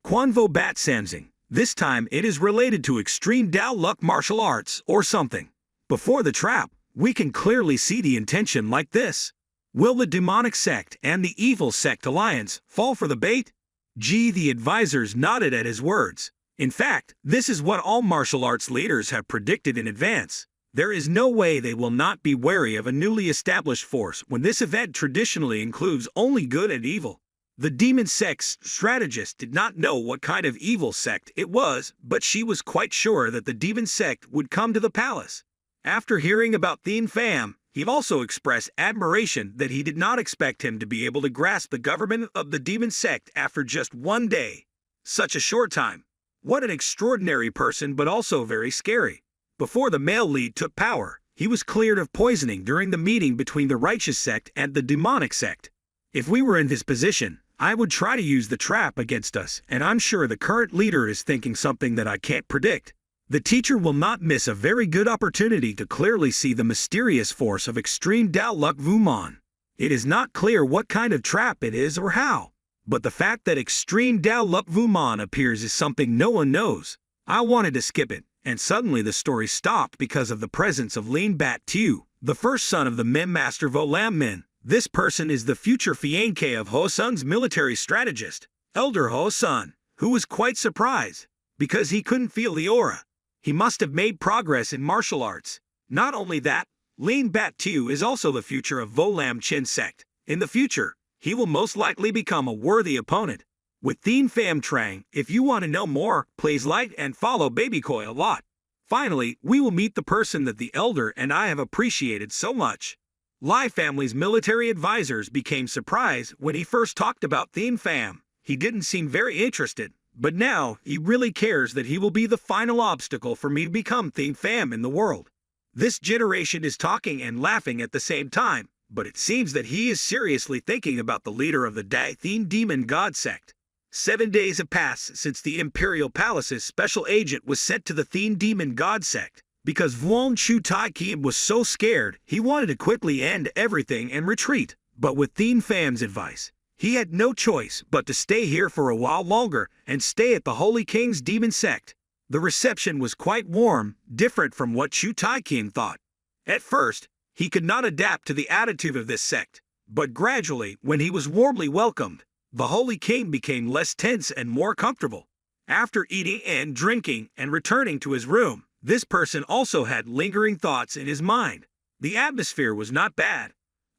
Kwanvo Bat Samsing. This time it is related to extreme Dao Luck martial arts or something. Before the trap, we can clearly see the intention like this. Will the demonic sect and the evil sect alliance fall for the bait? The advisors nodded at his words. In fact, this is what all martial arts leaders have predicted in advance. There is no way they will not be wary of a newly established force when this event traditionally includes only good and evil. The demon sect's strategist did not know what kind of evil sect it was, but she was quite sure that the demon sect would come to the palace. After hearing about Thien Pham, he also expressed admiration that he did not expect him to be able to grasp the government of the demon sect after just 1 day. Such a short time. What an extraordinary person, but also very scary. Before the male lead took power, he was cleared of poisoning during the meeting between the righteous sect and the demonic sect. If we were in his position, I would try to use the trap against us, and I'm sure the current leader is thinking something that I can't predict. The teacher will not miss a very good opportunity to clearly see the mysterious force of extreme Dao Luck Vumon. It is not clear what kind of trap it is or how, but the fact that extreme Dao Luck Vumon appears is something no one knows. I wanted to skip it, and suddenly the story stopped because of the presence of Lin Bat Tu, the first son of the Mem Master Vo Lam Min. This person is the future fiancé of Ho Sun's military strategist, Elder Ho Sun, who was quite surprised, because he couldn't feel the aura. He must have made progress in martial arts. Not only that, Lin Bat Tu is also the future of Vo Lam Chin sect. In the future, he will most likely become a worthy opponent. With Thien Pham Trang, if you want to know more, please like and follow Baby Koi a lot. Finally, we will meet the person that the Elder and I have appreciated so much. Lai family's military advisors became surprised when he first talked about Thien Pham. He didn't seem very interested, but now he really cares that he will be the final obstacle for me to become Thien Pham in the world. This generation is talking and laughing at the same time, but it seems that he is seriously thinking about the leader of the Dai Thien Demon God sect. 7 days have passed since the Imperial Palace's special agent was sent to the Thien Demon God sect. Because Vuong Chu Tai Kim was so scared, he wanted to quickly end everything and retreat. But with Thien Pham's advice, he had no choice but to stay here for a while longer and stay at the Holy King's demon sect. The reception was quite warm, different from what Chu Tai Kim thought. At first, he could not adapt to the attitude of this sect, but gradually, when he was warmly welcomed, the Holy King became less tense and more comfortable. After eating and drinking and returning to his room, this person also had lingering thoughts in his mind. The atmosphere was not bad.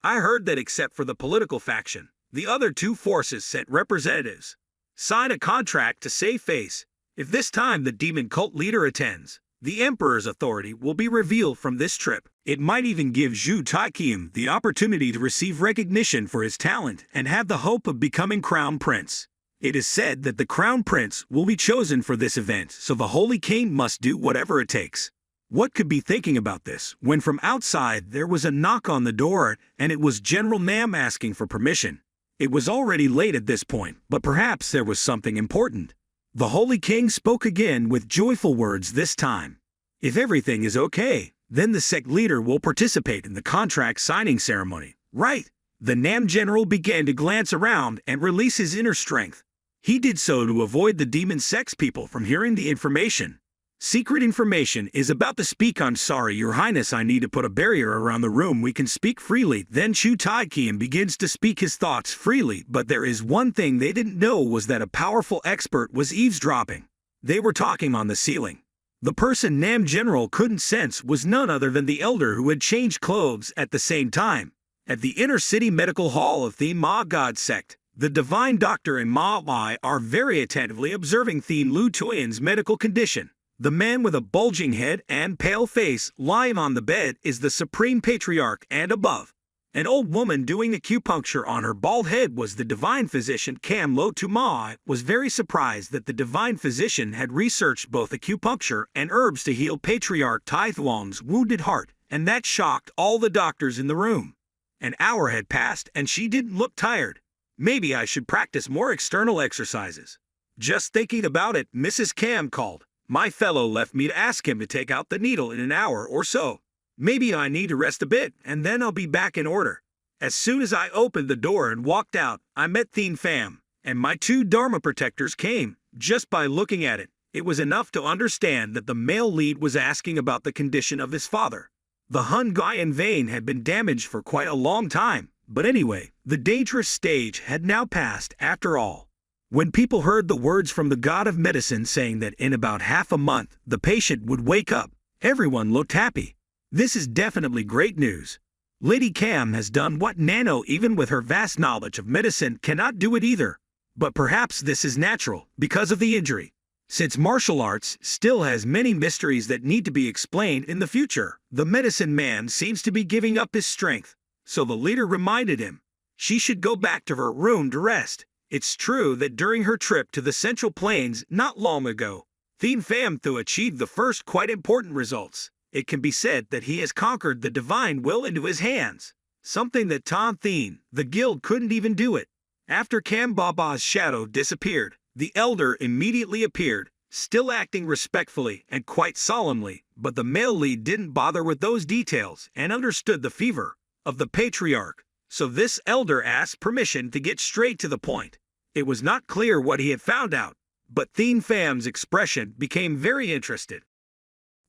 I heard that except for the political faction, the other two forces sent representatives. Sign a contract to save face. If this time the demon cult leader attends, the emperor's authority will be revealed from this trip. It might even give Zhu Taiqian the opportunity to receive recognition for his talent and have the hope of becoming crown prince. It is said that the crown prince will be chosen for this event, so the Holy King must do whatever it takes. What could be thinking about this when from outside there was a knock on the door and it was General Nam asking for permission? It was already late at this point, but perhaps there was something important. The Holy King spoke again with joyful words this time. If everything is okay, then the sect leader will participate in the contract signing ceremony, right? The Nam general began to glance around and release his inner strength. He did so to avoid the demon sex people from hearing the information. Secret information is about to speak. I'm sorry, Your Highness, I need to put a barrier around the room. We can speak freely. Then Chu Tai-Kiam begins to speak his thoughts freely, but there is one thing they didn't know was that a powerful expert was eavesdropping. They were talking on the ceiling. The person Nam General couldn't sense was none other than the elder who had changed clothes at the same time. At the inner city medical hall of the Ma God sect, the divine doctor and Ma Lai are very attentively observing Thien Lu Tuyen's medical condition. The man with a bulging head and pale face lying on the bed is the supreme patriarch, and above, an old woman doing acupuncture on her bald head was the divine physician. Cam Lo Tu Ma was very surprised that the divine physician had researched both acupuncture and herbs to heal Patriarch Tai Thuong's wounded heart, and that shocked all the doctors in the room. An hour had passed and she didn't look tired. Maybe I should practice more external exercises. Just thinking about it, Mrs. Cam called. My fellow left me to ask him to take out the needle in an hour or so. Maybe I need to rest a bit, and then I'll be back in order. As soon as I opened the door and walked out, I met Thien Pham, and my two Dharma protectors came. Just by looking at it, it was enough to understand that the male lead was asking about the condition of his father. The Hun Guyan vein had been damaged for quite a long time, but anyway, the dangerous stage had now passed after all. When people heard the words from the god of medicine saying that in about half a month the patient would wake up, everyone looked happy. This is definitely great news. Lady Cam has done what NANO, even with her vast knowledge of medicine, cannot do it either. But perhaps this is natural, because of the injury. Since martial arts still has many mysteries that need to be explained in the future, the medicine man seems to be giving up his strength. So the leader reminded him she should go back to her room to rest. It's true that during her trip to the Central Plains not long ago, Thien Pham Thu achieved the first quite important results. It can be said that he has conquered the divine will into his hands, something that Tan Thien, the guild, couldn't even do it. After Cam Baba's shadow disappeared, the elder immediately appeared, still acting respectfully and quite solemnly, but the male lead didn't bother with those details and understood the fever of the patriarch. So this elder asked permission to get straight to the point. It was not clear what he had found out, but Thien Pham's expression became very interested.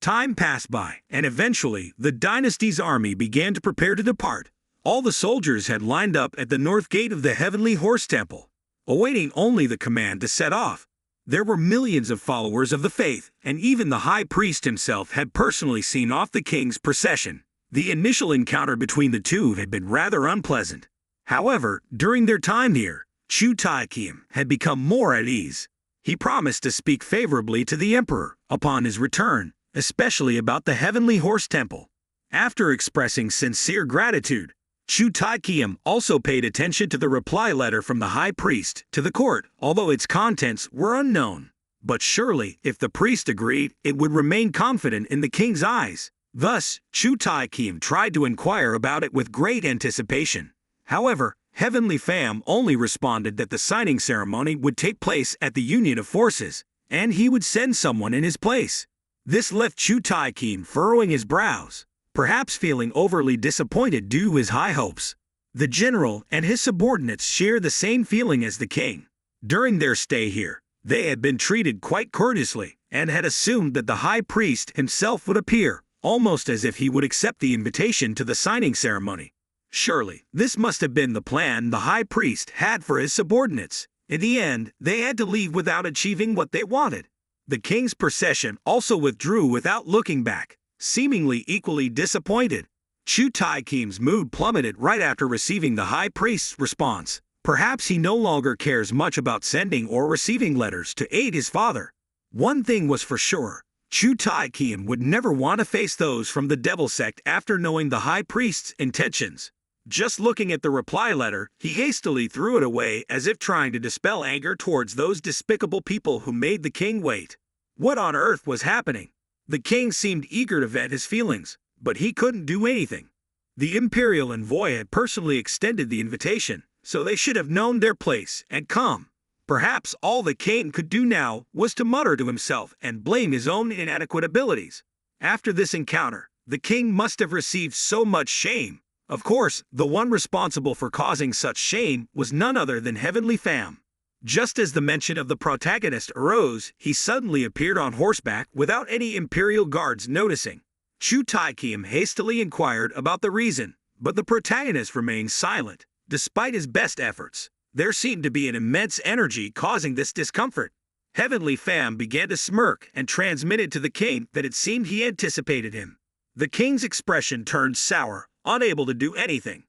Time passed by, and eventually the dynasty's army began to prepare to depart. All the soldiers had lined up at the north gate of the Heavenly Horse Temple, awaiting only the command to set off. There were millions of followers of the faith, and even the high priest himself had personally seen off the king's procession. The initial encounter between the two had been rather unpleasant. However, during their time here, Chu Tai-Kiam had become more at ease. He promised to speak favorably to the emperor upon his return, especially about the Heavenly Horse Temple. After expressing sincere gratitude, Chu Tai-Kiam also paid attention to the reply letter from the high priest to the court, although its contents were unknown. But surely, if the priest agreed, it would remain confident in the king's eyes. Thus, Chu Tai-Kiam tried to inquire about it with great anticipation. However, Heavenly Pham only responded that the signing ceremony would take place at the Union of Forces, and he would send someone in his place. This left Chu Tai-Kiam furrowing his brows, perhaps feeling overly disappointed due to his high hopes. The general and his subordinates share the same feeling as the king. During their stay here, they had been treated quite courteously, and had assumed that the high priest himself would appear, almost as if he would accept the invitation to the signing ceremony. Surely, this must have been the plan the high priest had for his subordinates. In the end, they had to leave without achieving what they wanted. The king's procession also withdrew without looking back, seemingly equally disappointed. Chu Tai-Kiam's mood plummeted right after receiving the high priest's response. Perhaps he no longer cares much about sending or receiving letters to aid his father. One thing was for sure. Chu Tai-Kiam would never want to face those from the devil sect after knowing the high priest's intentions. Just looking at the reply letter, he hastily threw it away as if trying to dispel anger towards those despicable people who made the king wait. What on earth was happening? The king seemed eager to vent his feelings, but he couldn't do anything. The imperial envoy had personally extended the invitation, so they should have known their place and come. Perhaps all the king could do now was to mutter to himself and blame his own inadequate abilities. After this encounter, the king must have received so much shame. Of course, the one responsible for causing such shame was none other than Heavenly Pham. Just as the mention of the protagonist arose, he suddenly appeared on horseback without any imperial guards noticing. Chu Tai-Kim hastily inquired about the reason, but the protagonist remained silent. Despite his best efforts, there seemed to be an immense energy causing this discomfort. Heavenly Fam began to smirk and transmitted to the king that it seemed he anticipated him. The king's expression turned sour, unable to do anything.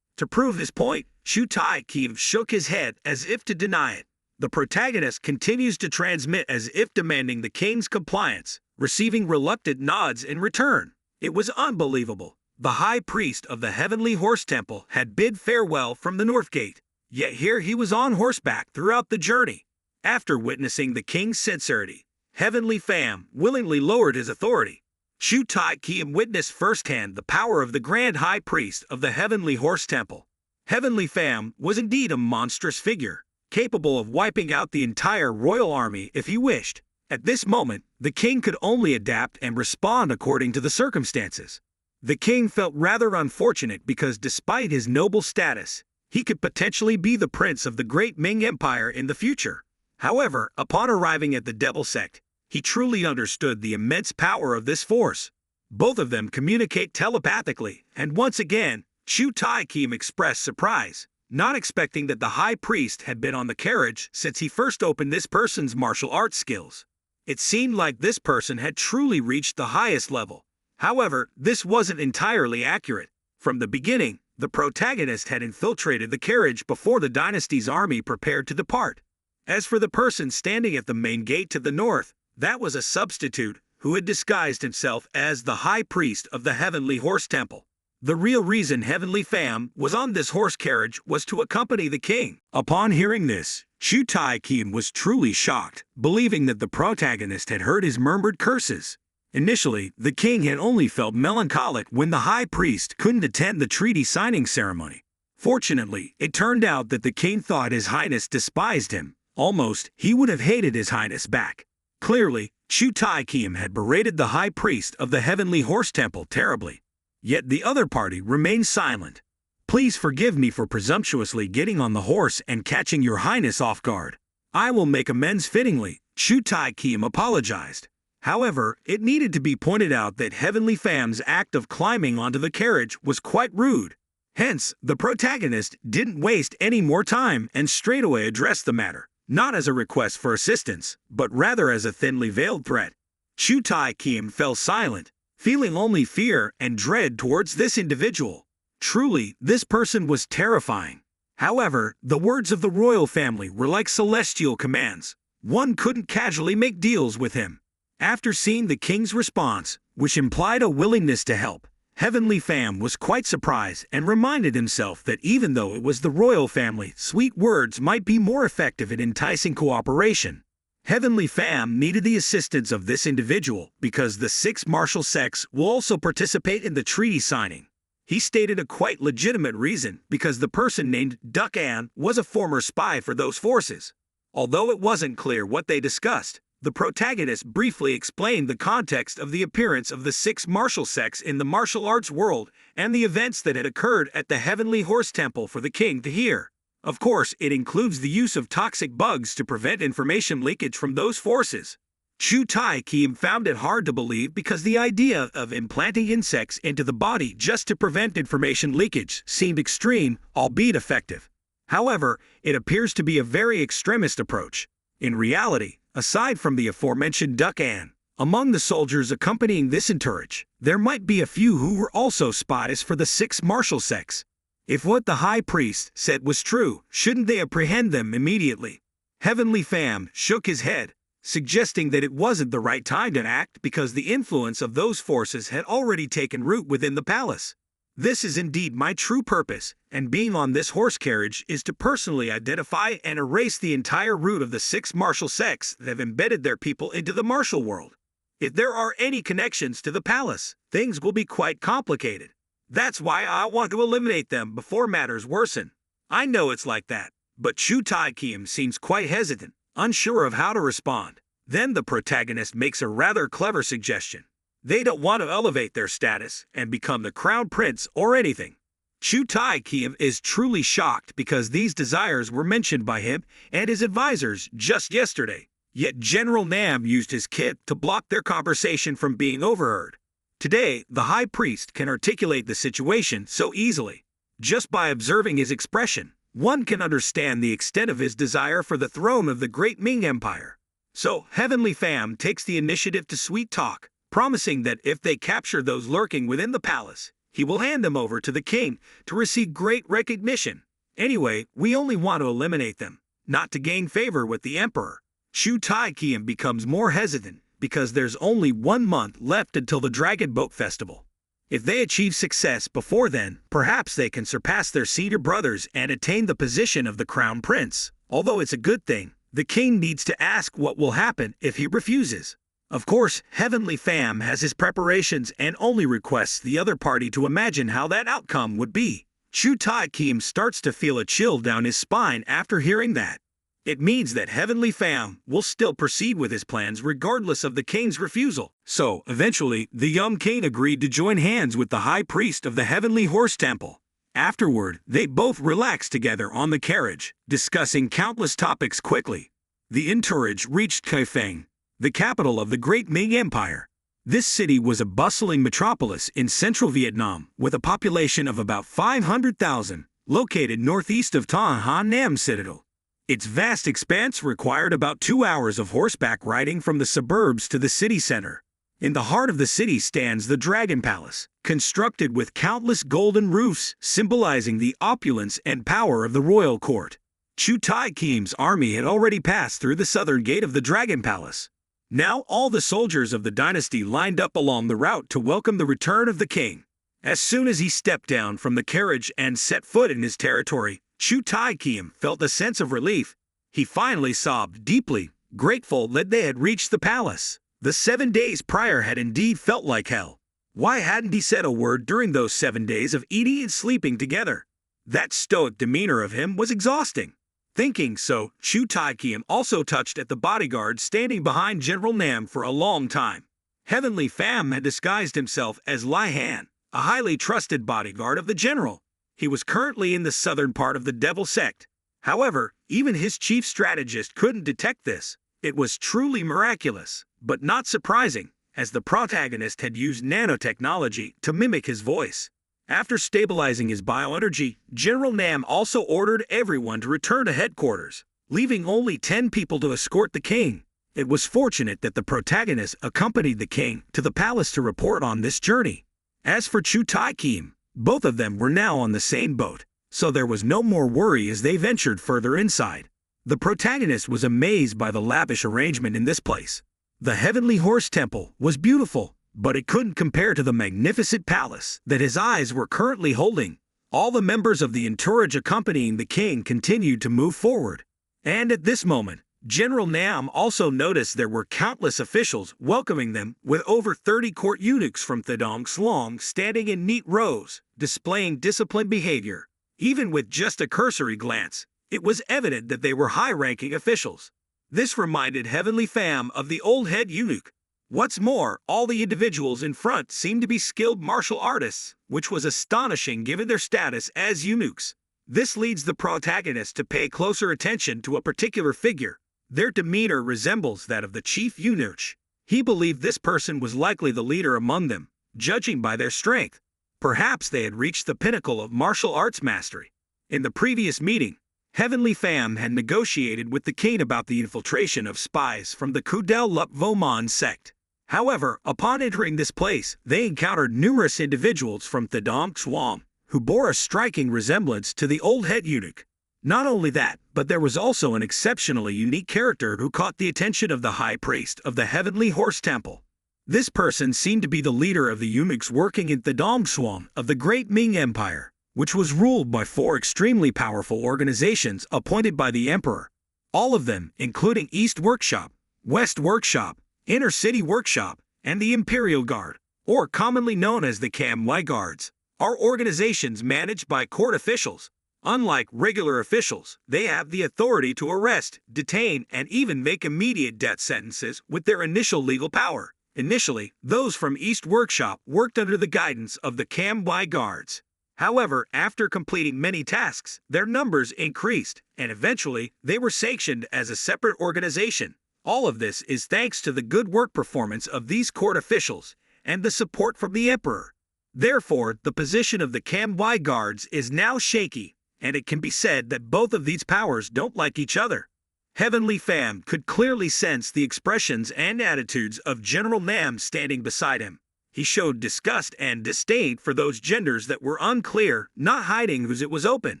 To prove his point, Chu Tai-Kim shook his head as if to deny it. The protagonist continues to transmit as if demanding the king's compliance, receiving reluctant nods in return. It was unbelievable. The high priest of the Heavenly Horse Temple had bid farewell from the North Gate, yet here he was on horseback throughout the journey. After witnessing the king's sincerity, Heavenly Fam willingly lowered his authority. Chu Tai-Kim witnessed firsthand the power of the Grand High Priest of the Heavenly Horse Temple. Heavenly Fam was indeed a monstrous figure, capable of wiping out the entire royal army if he wished. At this moment, the king could only adapt and respond according to the circumstances. The king felt rather unfortunate because despite his noble status, he could potentially be the prince of the great Ming Empire in the future. However, upon arriving at the Devil Sect, he truly understood the immense power of this force. Both of them communicate telepathically, and once again, Chu Tai-Kim expressed surprise, not expecting that the high priest had been on the carriage since he first opened this person's martial arts skills. It seemed like this person had truly reached the highest level. However, this wasn't entirely accurate. From the beginning, the protagonist had infiltrated the carriage before the dynasty's army prepared to depart. As for the person standing at the main gate to the north, that was a substitute who had disguised himself as the high priest of the Heavenly Horse Temple. The real reason Heavenly Fam was on this horse carriage was to accompany the king. Upon hearing this, Chu Tai-Kim was truly shocked, believing that the protagonist had heard his murmured curses. Initially, the king had only felt melancholic when the high priest couldn't attend the treaty signing ceremony. Fortunately, it turned out that the king thought His Highness despised him. Almost, he would have hated His Highness back. Clearly, Chu Tai-Kim had berated the high priest of the Heavenly Horse Temple terribly. Yet the other party remained silent. Please forgive me for presumptuously getting on the horse and catching Your Highness off guard. I will make amends fittingly, Chu Tai-Kim apologized. However, it needed to be pointed out that Heavenly Fam's act of climbing onto the carriage was quite rude. Hence, the protagonist didn't waste any more time and straightaway addressed the matter, not as a request for assistance, but rather as a thinly veiled threat. Chu Tai-Kim fell silent, feeling only fear and dread towards this individual. Truly, this person was terrifying. However, the words of the royal family were like celestial commands. One couldn't casually make deals with him. After seeing the king's response, which implied a willingness to help, Heavenly Fam was quite surprised and reminded himself that even though it was the royal family, sweet words might be more effective in enticing cooperation. Heavenly Fam needed the assistance of this individual because the 6 martial sects will also participate in the treaty signing. He stated a quite legitimate reason because the person named Duck An was a former spy for those forces. Although it wasn't clear what they discussed, the protagonist briefly explained the context of the appearance of the 6 martial sects in the martial arts world and the events that had occurred at the Heavenly Horse Temple for the king to hear. Of course, it includes the use of toxic bugs to prevent information leakage from those forces. Chu Tai-Kim found it hard to believe because the idea of implanting insects into the body just to prevent information leakage seemed extreme, albeit effective. However, it appears to be a very extremist approach. In reality, aside from the aforementioned Duck An, among the soldiers accompanying this entourage, there might be a few who were also spies for the 6 martial sects. If what the high priest said was true, shouldn't they apprehend them immediately? Heavenly Fam shook his head, suggesting that it wasn't the right time to act because the influence of those forces had already taken root within the palace. This is indeed my true purpose, and being on this horse carriage is to personally identify and erase the entire root of the 6 martial sects that have embedded their people into the martial world. If there are any connections to the palace, things will be quite complicated. That's why I want to eliminate them before matters worsen. I know it's like that, but Chu Tai-Kim seems quite hesitant, unsure of how to respond. Then the protagonist makes a rather clever suggestion. They don't want to elevate their status and become the crown prince or anything. Chu Tai-Kiem is truly shocked because these desires were mentioned by him and his advisors just yesterday. Yet General Nam used his kit to block their conversation from being overheard. Today, the high priest can articulate the situation so easily. Just by observing his expression, one can understand the extent of his desire for the throne of the great Ming Empire. So, Heavenly Fam takes the initiative to sweet talk, promising that if they capture those lurking within the palace, he will hand them over to the king to receive great recognition. Anyway, we only want to eliminate them, not to gain favor with the emperor. Chu Tai-Kiem becomes more hesitant because there's only 1 month left until the Dragon Boat Festival. If they achieve success before then, perhaps they can surpass their senior brothers and attain the position of the crown prince. Although it's a good thing, the king needs to ask what will happen if he refuses. Of course, Heavenly Fam has his preparations and only requests the other party to imagine how that outcome would be. Chu Tai-Kiem starts to feel a chill down his spine after hearing that. It means that Heavenly Fam will still proceed with his plans regardless of the king's refusal. So, eventually, the young king agreed to join hands with the high priest of the Heavenly Horse Temple. Afterward, they both relaxed together on the carriage, discussing countless topics quickly. The entourage reached Kaifeng, the capital of the great Ming Empire. This city was a bustling metropolis in central Vietnam with a population of about 500,000, located northeast of Ta Han Nam Citadel. Its vast expanse required about 2 hours of horseback riding from the suburbs to the city center. In the heart of the city stands the Dragon Palace, constructed with countless golden roofs symbolizing the opulence and power of the royal court. Chu Tai-Kiem's army had already passed through the southern gate of the Dragon Palace. Now all the soldiers of the dynasty lined up along the route to welcome the return of the king. As soon as he stepped down from the carriage and set foot in his territory, Chu Tai-Kiem felt a sense of relief. He finally sobbed deeply, grateful that they had reached the palace. The 7 days prior had indeed felt like hell. Why hadn't he said a word during those 7 days of eating and sleeping together? That stoic demeanor of him was exhausting. Thinking so, Chu Tai-Kiem also touched at the bodyguard standing behind General Nam for a long time. Heavenly Fam had disguised himself as Lai Han, a highly trusted bodyguard of the general. He was currently in the southern part of the Devil Sect. However, even his chief strategist couldn't detect this. It was truly miraculous, but not surprising, as the protagonist had used nanotechnology to mimic his voice. After stabilizing his bioenergy, General Nam also ordered everyone to return to headquarters, leaving only 10 people to escort the king. It was fortunate that the protagonist accompanied the king to the palace to report on this journey. As for Chu Tai-Kiem, both of them were now on the same boat, so there was no more worry as they ventured further inside. The protagonist was amazed by the lavish arrangement in this place. The Heavenly Horse Temple was beautiful, but it couldn't compare to the magnificent palace that his eyes were currently holding. All the members of the entourage accompanying the king continued to move forward. And at this moment, General Nam also noticed there were countless officials welcoming them, with over 30 court eunuchs from Thadong Slong standing in neat rows, displaying disciplined behavior. Even with just a cursory glance, it was evident that they were high-ranking officials. This reminded Heavenly Fam of the old head eunuch. What's more, all the individuals in front seemed to be skilled martial artists, which was astonishing given their status as eunuchs. This leads the protagonist to pay closer attention to a particular figure. Their demeanor resembles that of the chief eunuch. He believed this person was likely the leader among them, judging by their strength. Perhaps they had reached the pinnacle of martial arts mastery. In the previous meeting, Heavenly Fam had negotiated with the king about the infiltration of spies from the Kudel Lup Vomon sect. However, upon entering this place, they encountered numerous individuals from Thadong Swam, who bore a striking resemblance to the old head eunuch. Not only that, but there was also an exceptionally unique character who caught the attention of the high priest of the Heavenly Horse Temple. This person seemed to be the leader of the eunuchs working in Thadong Swam of the Great Ming Empire, which was ruled by 4 extremely powerful organizations appointed by the emperor. All of them, including East Workshop, West Workshop, Inner City Workshop, and the Imperial Guard, or commonly known as the Kamwai Guards, are organizations managed by court officials. Unlike regular officials, they have the authority to arrest, detain, and even make immediate death sentences with their initial legal power. Initially, those from East Workshop worked under the guidance of the Kamwai Guards. However, after completing many tasks, their numbers increased, and eventually, they were sanctioned as a separate organization. All of this is thanks to the good work performance of these court officials and the support from the emperor. Therefore, the position of the Kamwai guards is now shaky, and it can be said that both of these powers don't like each other. Heavenly Pham could clearly sense the expressions and attitudes of General Nam standing beside him. He showed disgust and disdain for those genders that were unclear, not hiding whose it was open.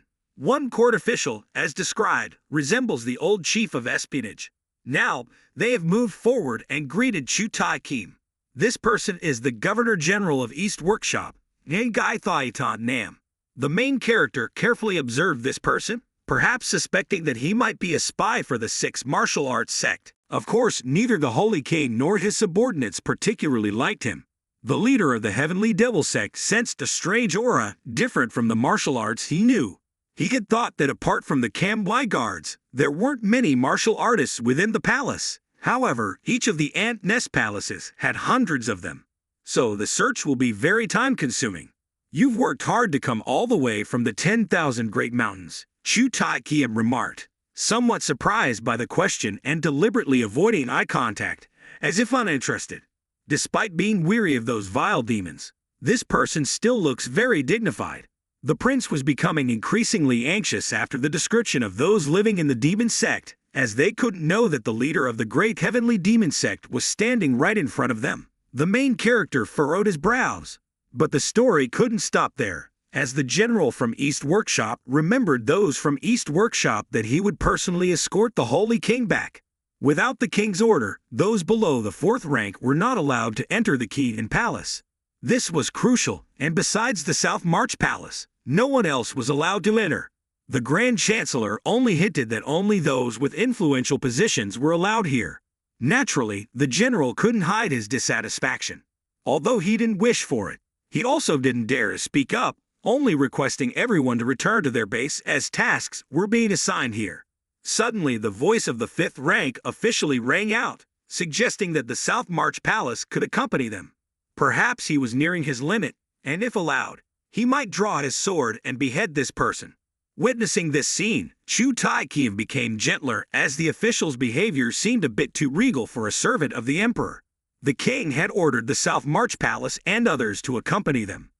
One court official, as described, resembles the old chief of espionage. Now, they have moved forward and greeted Chu Tai Kim. This person is the Governor General of East Workshop, Ngai Thaitan Nam. The main character carefully observed this person, perhaps suspecting that he might be a spy for the Six Martial Arts sect. Of course, neither the Holy King nor his subordinates particularly liked him. The leader of the Heavenly Devil sect sensed a strange aura different from the martial arts he knew. He had thought that apart from the Kamwai guards, there weren't many martial artists within the palace. However, each of the ant nest palaces had hundreds of them. So the search will be very time-consuming. You've worked hard to come all the way from the 10,000 Great Mountains, Chu Tai Kiem remarked, somewhat surprised by the question and deliberately avoiding eye contact, as if uninterested. Despite being weary of those vile demons, this person still looks very dignified. The prince was becoming increasingly anxious after the description of those living in the demon sect, as they couldn't know that the leader of the great heavenly demon sect was standing right in front of them. The main character furrowed his brows. But the story couldn't stop there, as the general from East Workshop remembered those from East Workshop that he would personally escort the Holy King back. Without the king's order, those below the 4th rank were not allowed to enter the Keetan Palace. This was crucial, and besides the South March Palace, no one else was allowed to enter. The Grand Chancellor only hinted that only those with influential positions were allowed here. Naturally, the general couldn't hide his dissatisfaction. Although he didn't wish for it, he also didn't dare to speak up, only requesting everyone to return to their base as tasks were being assigned here. Suddenly, the voice of the 5th rank officially rang out, suggesting that the South March Palace could accompany them. Perhaps he was nearing his limit, and if allowed, he might draw his sword and behead this person. Witnessing this scene, Chu Tai Kiem became gentler as the official's behavior seemed a bit too regal for a servant of the emperor. The king had ordered the South March Palace and others to accompany them.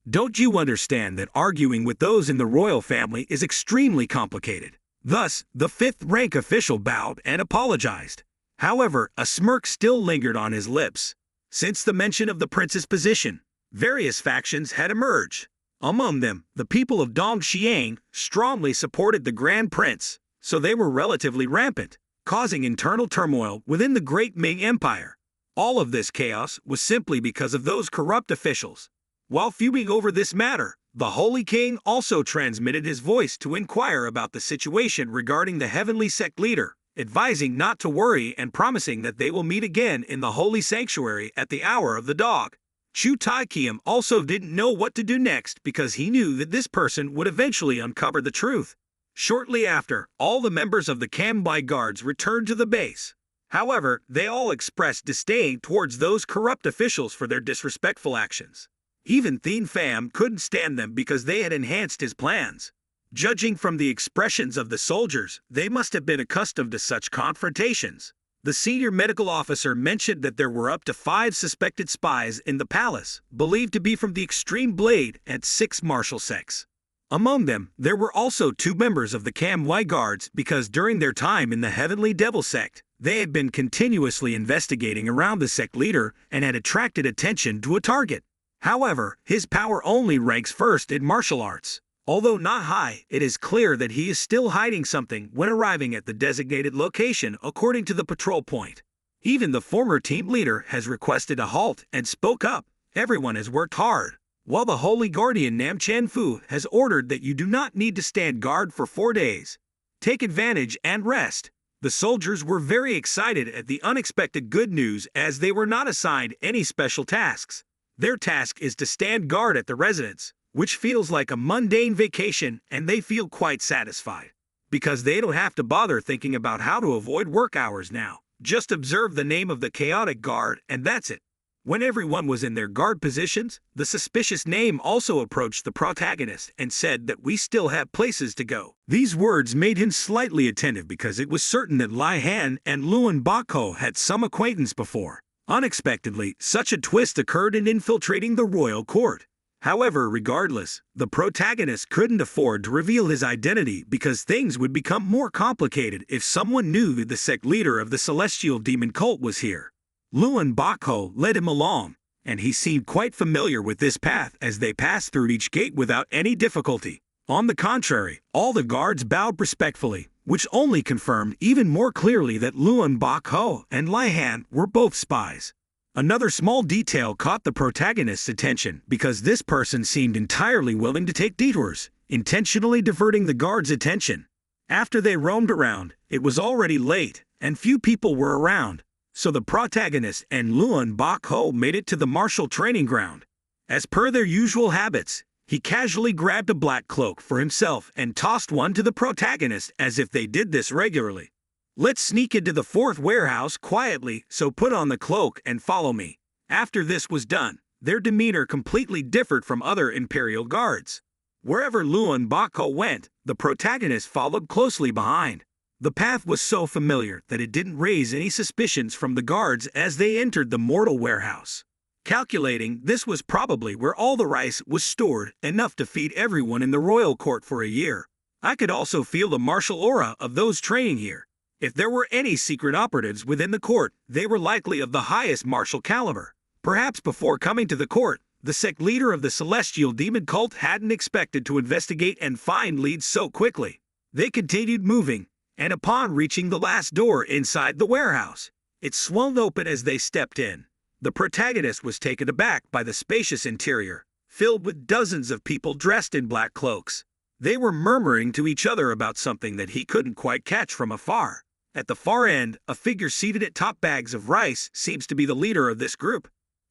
Don't you understand that arguing with those in the royal family is extremely complicated? Thus, the 5th rank official bowed and apologized. However, a smirk still lingered on his lips. Since the mention of the prince's position, various factions had emerged. Among them, the people of Dongxiang strongly supported the Grand Prince, so they were relatively rampant, causing internal turmoil within the great Ming Empire. All of this chaos was simply because of those corrupt officials. While fuming over this matter, the Holy King also transmitted his voice to inquire about the situation regarding the heavenly sect leader, advising not to worry and promising that they will meet again in the holy sanctuary at the hour of the dog. Chu Tai Kiem also didn't know what to do next because he knew that this person would eventually uncover the truth. Shortly after, all the members of the Kambai guards returned to the base. However, they all expressed disdain towards those corrupt officials for their disrespectful actions. Even Thien Pham couldn't stand them because they had enhanced his plans. Judging from the expressions of the soldiers, they must have been accustomed to such confrontations. The senior medical officer mentioned that there were up to 5 suspected spies in the palace, believed to be from the Extreme Blade and 6 martial sects. Among them, there were also 2 members of the Kamwai guards because during their time in the Heavenly Devil sect, they had been continuously investigating around the sect leader and had attracted attention to a target. However, his power only ranks first in martial arts. Although not high, it is clear that he is still hiding something when arriving at the designated location according to the patrol point. Even the former team leader has requested a halt and spoke up. Everyone has worked hard. While the Holy Guardian Nam Chan Fu has ordered that you do not need to stand guard for 4 days. Take advantage and rest. The soldiers were very excited at the unexpected good news as they were not assigned any special tasks. Their task is to stand guard at the residence, which feels like a mundane vacation, and they feel quite satisfied. Because they don't have to bother thinking about how to avoid work hours now. Just observe the name of the chaotic guard and that's it. When everyone was in their guard positions, the suspicious name also approached the protagonist and said that we still have places to go. These words made him slightly attentive because it was certain that Lai Han and Luan Bakho had some acquaintance before. Unexpectedly, such a twist occurred in infiltrating the royal court. However, regardless, the protagonist couldn't afford to reveal his identity because things would become more complicated if someone knew that the sect leader of the celestial demon cult was here. Luan Bakho led him along, and he seemed quite familiar with this path as they passed through each gate without any difficulty. On the contrary, all the guards bowed respectfully, which only confirmed even more clearly that Luan Bakho and Lai Han were both spies. Another small detail caught the protagonist's attention because this person seemed entirely willing to take detours, intentionally diverting the guards' attention. After they roamed around, it was already late, and few people were around, so the protagonist and Luan Bakho made it to the martial training ground. As per their usual habits, he casually grabbed a black cloak for himself and tossed one to the protagonist as if they did this regularly. Let's sneak into the fourth warehouse quietly, so put on the cloak and follow me. After this was done, their demeanor completely differed from other Imperial guards. Wherever Luan Bakho went, the protagonist followed closely behind. The path was so familiar that it didn't raise any suspicions from the guards as they entered the mortal warehouse. Calculating, this was probably where all the rice was stored, enough to feed everyone in the royal court for a year. I could also feel the martial aura of those training here. If there were any secret operatives within the court, they were likely of the highest martial caliber. Perhaps before coming to the court, the sect leader of the celestial demon cult hadn't expected to investigate and find leads so quickly. They continued moving, and upon reaching the last door inside the warehouse, it swung open as they stepped in. The protagonist was taken aback by the spacious interior, filled with dozens of people dressed in black cloaks. They were murmuring to each other about something that he couldn't quite catch from afar. At the far end, a figure seated atop bags of rice seems to be the leader of this group.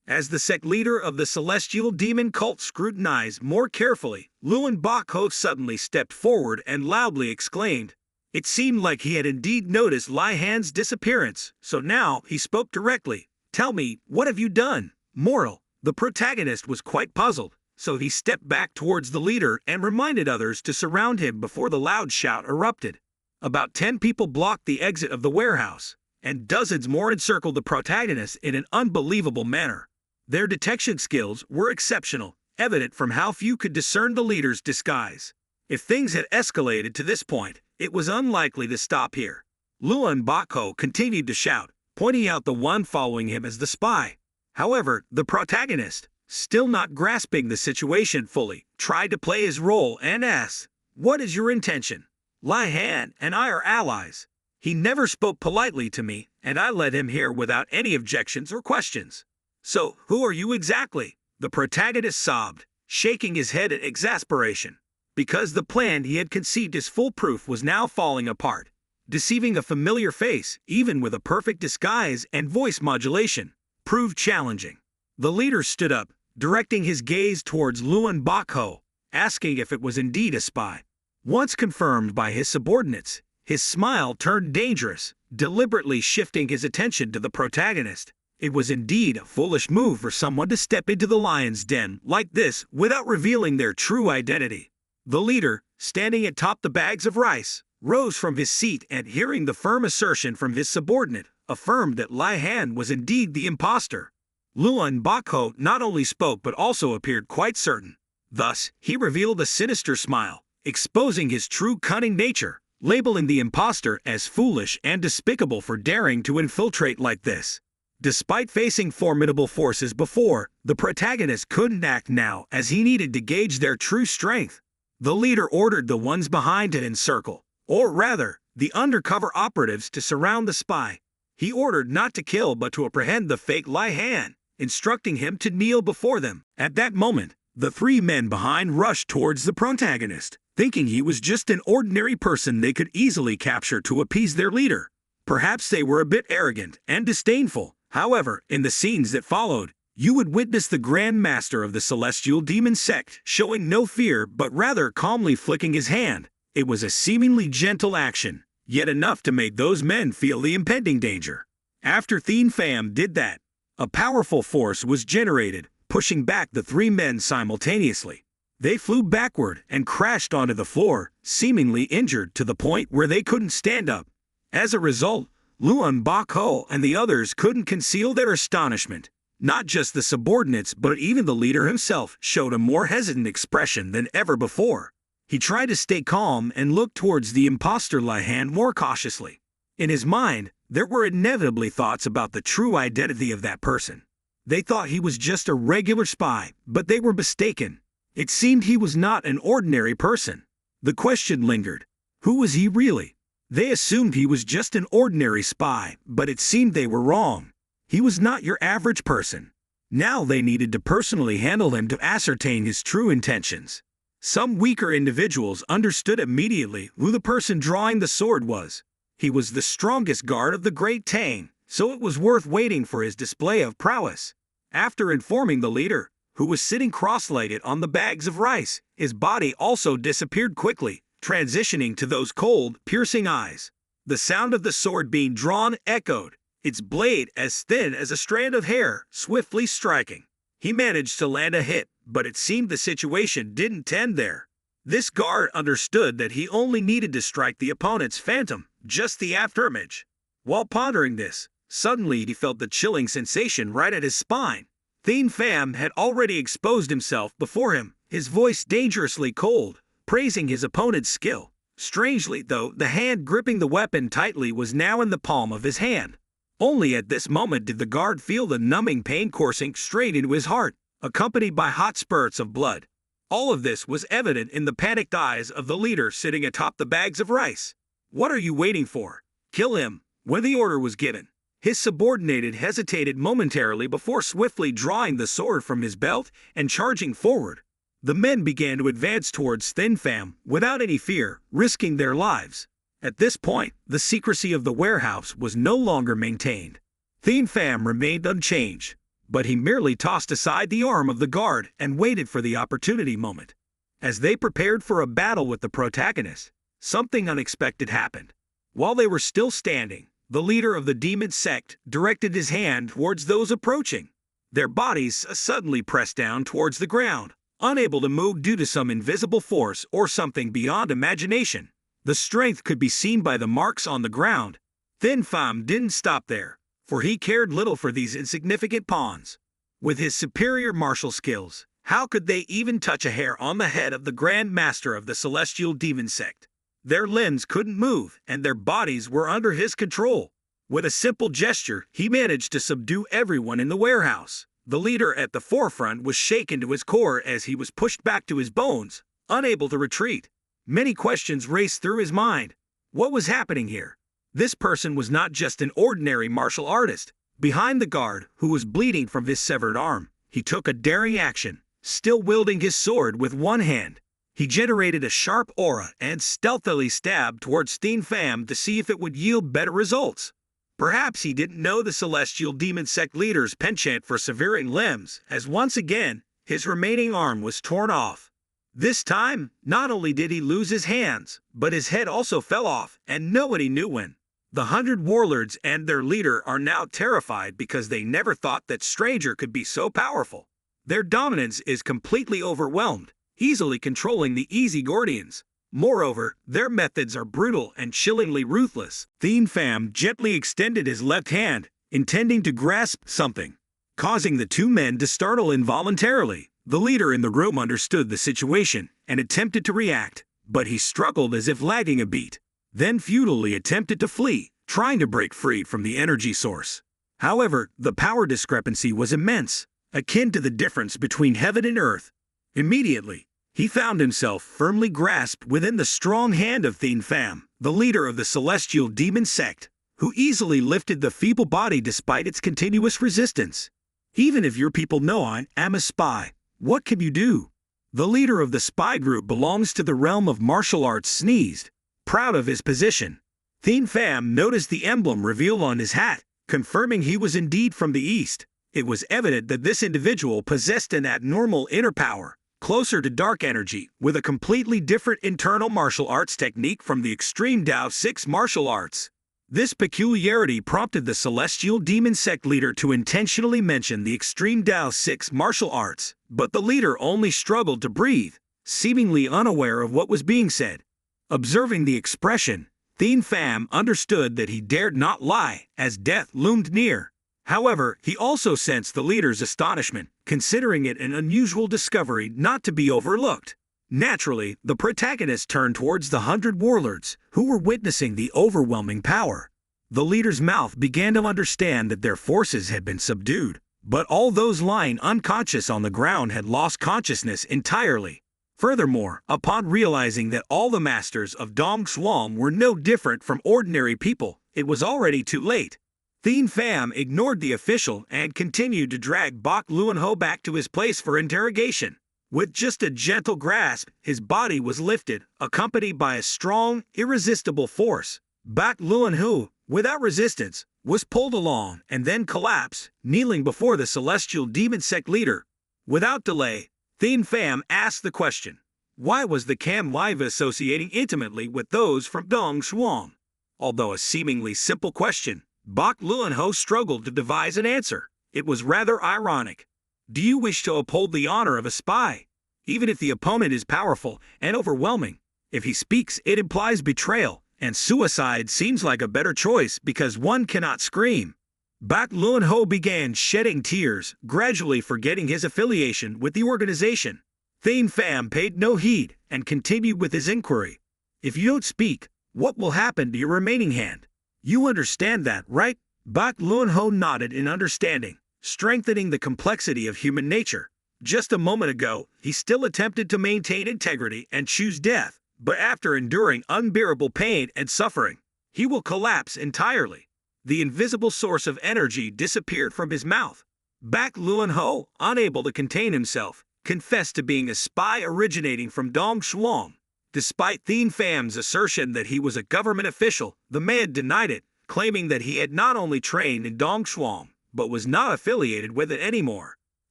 As the sect leader of the celestial demon cult scrutinized more carefully, Luan Bakho suddenly stepped forward and loudly exclaimed. It seemed like he had indeed noticed Lai Han's disappearance, so now he spoke directly. Tell me, what have you done? Moral. The protagonist was quite puzzled, so he stepped back towards the leader and reminded others to surround him before the loud shout erupted. About 10 people blocked the exit of the warehouse, and dozens more encircled the protagonist in an unbelievable manner. Their detection skills were exceptional, evident from how few could discern the leader's disguise. If things had escalated to this point, it was unlikely to stop here. Luan Bakho continued to shout, pointing out the one following him as the spy. However, the protagonist, still not grasping the situation fully, tried to play his role and asked, "What is your intention? Lai Han and I are allies. He never spoke politely to me, and I led him here without any objections or questions. So, who are you exactly?" The protagonist sobbed, shaking his head in exasperation, because the plan he had conceived as foolproof was now falling apart. Deceiving a familiar face, even with a perfect disguise and voice modulation, proved challenging. The leader stood up, directing his gaze towards Luan Bakho, asking if it was indeed a spy. Once confirmed by his subordinates, his smile turned dangerous, deliberately shifting his attention to the protagonist. It was indeed a foolish move for someone to step into the lion's den like this without revealing their true identity. The leader, standing atop the bags of rice, rose from his seat and, hearing the firm assertion from his subordinate, affirmed that Lai Han was indeed the impostor. Luan Bakho not only spoke but also appeared quite certain. Thus, he revealed a sinister smile, exposing his true cunning nature, labeling the impostor as foolish and despicable for daring to infiltrate like this. Despite facing formidable forces before, the protagonist couldn't act now as he needed to gauge their true strength. The leader ordered the ones behind to encircle, or rather, the undercover operatives to surround the spy. He ordered not to kill but to apprehend the fake Lai Han, instructing him to kneel before them. At that moment, the 3 men behind rushed towards the protagonist, thinking he was just an ordinary person they could easily capture to appease their leader. Perhaps they were a bit arrogant and disdainful. However, in the scenes that followed, you would witness the Grand Master of the Celestial Demon Sect showing no fear but rather calmly flicking his hand. It was a seemingly gentle action, yet enough to make those men feel the impending danger. After Thien Pham did that, A powerful force was generated, pushing back the three men simultaneously. They flew backward and crashed onto the floor, seemingly injured to the point where they couldn't stand up. As a result, Luan Bakho and the others couldn't conceal their astonishment. Not just the subordinates but even the leader himself showed a more hesitant expression than ever before. He tried to stay calm and look towards the imposter Lihan more cautiously. In his mind, there were inevitably thoughts about the true identity of that person. They thought he was just a regular spy, but they were mistaken. It seemed he was not an ordinary person. The question lingered. Who was he really? They assumed he was just an ordinary spy, but it seemed they were wrong. He was not your average person. Now they needed to personally handle him to ascertain his true intentions. Some weaker individuals understood immediately who the person drawing the sword was. He was the strongest guard of the Great Tang, so it was worth waiting for his display of prowess. After informing the leader, who was sitting cross-legged on the bags of rice, his body also disappeared quickly, transitioning to those cold, piercing eyes. The sound of the sword being drawn echoed, its blade as thin as a strand of hair, swiftly striking. He managed to land a hit, but it seemed the situation didn't end there. This guard understood that he only needed to strike the opponent's phantom, just the afterimage. While pondering this, suddenly he felt the chilling sensation right at his spine. Thien Pham had already exposed himself before him, his voice dangerously cold, praising his opponent's skill. Strangely, though, the hand gripping the weapon tightly was now in the palm of his hand. Only at this moment did the guard feel the numbing pain coursing straight into his heart, accompanied by hot spurts of blood. All of this was evident in the panicked eyes of the leader sitting atop the bags of rice. "What are you waiting for? Kill him!" When the order was given, his subordinate hesitated momentarily before swiftly drawing the sword from his belt and charging forward. The men began to advance towards Thien Pham without any fear, risking their lives. At this point, the secrecy of the warehouse was no longer maintained. Thien Pham remained unchanged, but he merely tossed aside the arm of the guard and waited for the opportunity moment. As they prepared for a battle with the protagonist, something unexpected happened. While they were still standing, the leader of the demon sect directed his hand towards those approaching. Their bodies suddenly pressed down towards the ground, unable to move due to some invisible force or something beyond imagination. The strength could be seen by the marks on the ground. Thien Pham didn't stop there, for he cared little for these insignificant pawns. With his superior martial skills, how could they even touch a hair on the head of the Grand Master of the Celestial Demon Sect? Their limbs couldn't move, and their bodies were under his control. With a simple gesture, he managed to subdue everyone in the warehouse. The leader at the forefront was shaken to his core as he was pushed back to his bones, unable to retreat. Many questions raced through his mind. What was happening here? This person was not just an ordinary martial artist. Behind the guard, who was bleeding from his severed arm, he took a daring action, still wielding his sword with one hand. He generated a sharp aura and stealthily stabbed towards Thien Pham to see if it would yield better results. Perhaps he didn't know the Celestial Demon Sect leader's penchant for severing limbs, as once again, his remaining arm was torn off. This time, not only did he lose his hands, but his head also fell off, and nobody knew when. The 100 warlords and their leader are now terrified because they never thought that Stranger could be so powerful. Their dominance is completely overwhelmed, easily controlling the Easy Gordians. Moreover, their methods are brutal and chillingly ruthless. Thien Pham gently extended his left hand, intending to grasp something, causing the two men to startle involuntarily. The leader in the room understood the situation and attempted to react, but he struggled as if lagging a beat, then futilely attempted to flee, trying to break free from the energy source. However, the power discrepancy was immense, akin to the difference between heaven and earth. Immediately, he found himself firmly grasped within the strong hand of Thien Pham, the leader of the Celestial Demon Sect, who easily lifted the feeble body despite its continuous resistance. "Even if your people know I am a spy, what can you do?" The leader of the spy group belongs to the realm of martial arts sneezed, proud of his position. Thien Pham noticed the emblem revealed on his hat, confirming he was indeed from the East. It was evident that this individual possessed an abnormal inner power, closer to dark energy, with a completely different internal martial arts technique from the extreme Tao 6 martial arts. This peculiarity prompted the celestial demon sect leader to intentionally mention the extreme Tao 6 martial arts, but the leader only struggled to breathe, seemingly unaware of what was being said. Observing the expression, Thien Pham understood that he dared not lie, as death loomed near. However, he also sensed the leader's astonishment, considering it an unusual discovery not to be overlooked. Naturally, the protagonist turned towards the 100 warlords, who were witnessing the overwhelming power. The leader's mouth began to understand that their forces had been subdued, but all those lying unconscious on the ground had lost consciousness entirely. Furthermore, upon realizing that all the masters of Dong Xuan were no different from ordinary people, it was already too late. Thien Pham ignored the official and continued to drag Bok Luanho back to his place for interrogation. With just a gentle grasp, his body was lifted, accompanied by a strong, irresistible force. Bok Luanho, without resistance, was pulled along and then collapsed, kneeling before the celestial demon sect leader. Without delay, Thien Pham asked the question, why was the Cam Live associating intimately with those from Dong Xuan? Although a seemingly simple question, Bok Luanho struggled to devise an answer. It was rather ironic. Do you wish to uphold the honor of a spy? Even if the opponent is powerful and overwhelming, if he speaks, it implies betrayal, and suicide seems like a better choice because one cannot scream. Bok Luanho began shedding tears, gradually forgetting his affiliation with the organization. Thien Pham paid no heed and continued with his inquiry. If you don't speak, what will happen to your remaining hand? You understand that, right? Bok Luanho nodded in understanding, strengthening the complexity of human nature. Just a moment ago, he still attempted to maintain integrity and choose death, but after enduring unbearable pain and suffering, he will collapse entirely. The invisible source of energy disappeared from his mouth. Bok Luanho, unable to contain himself, confessed to being a spy originating from Dong Xuan. Despite Thien Pham's assertion that he was a government official, the man denied it, claiming that he had not only trained in Dong Xuan, but was not affiliated with it anymore.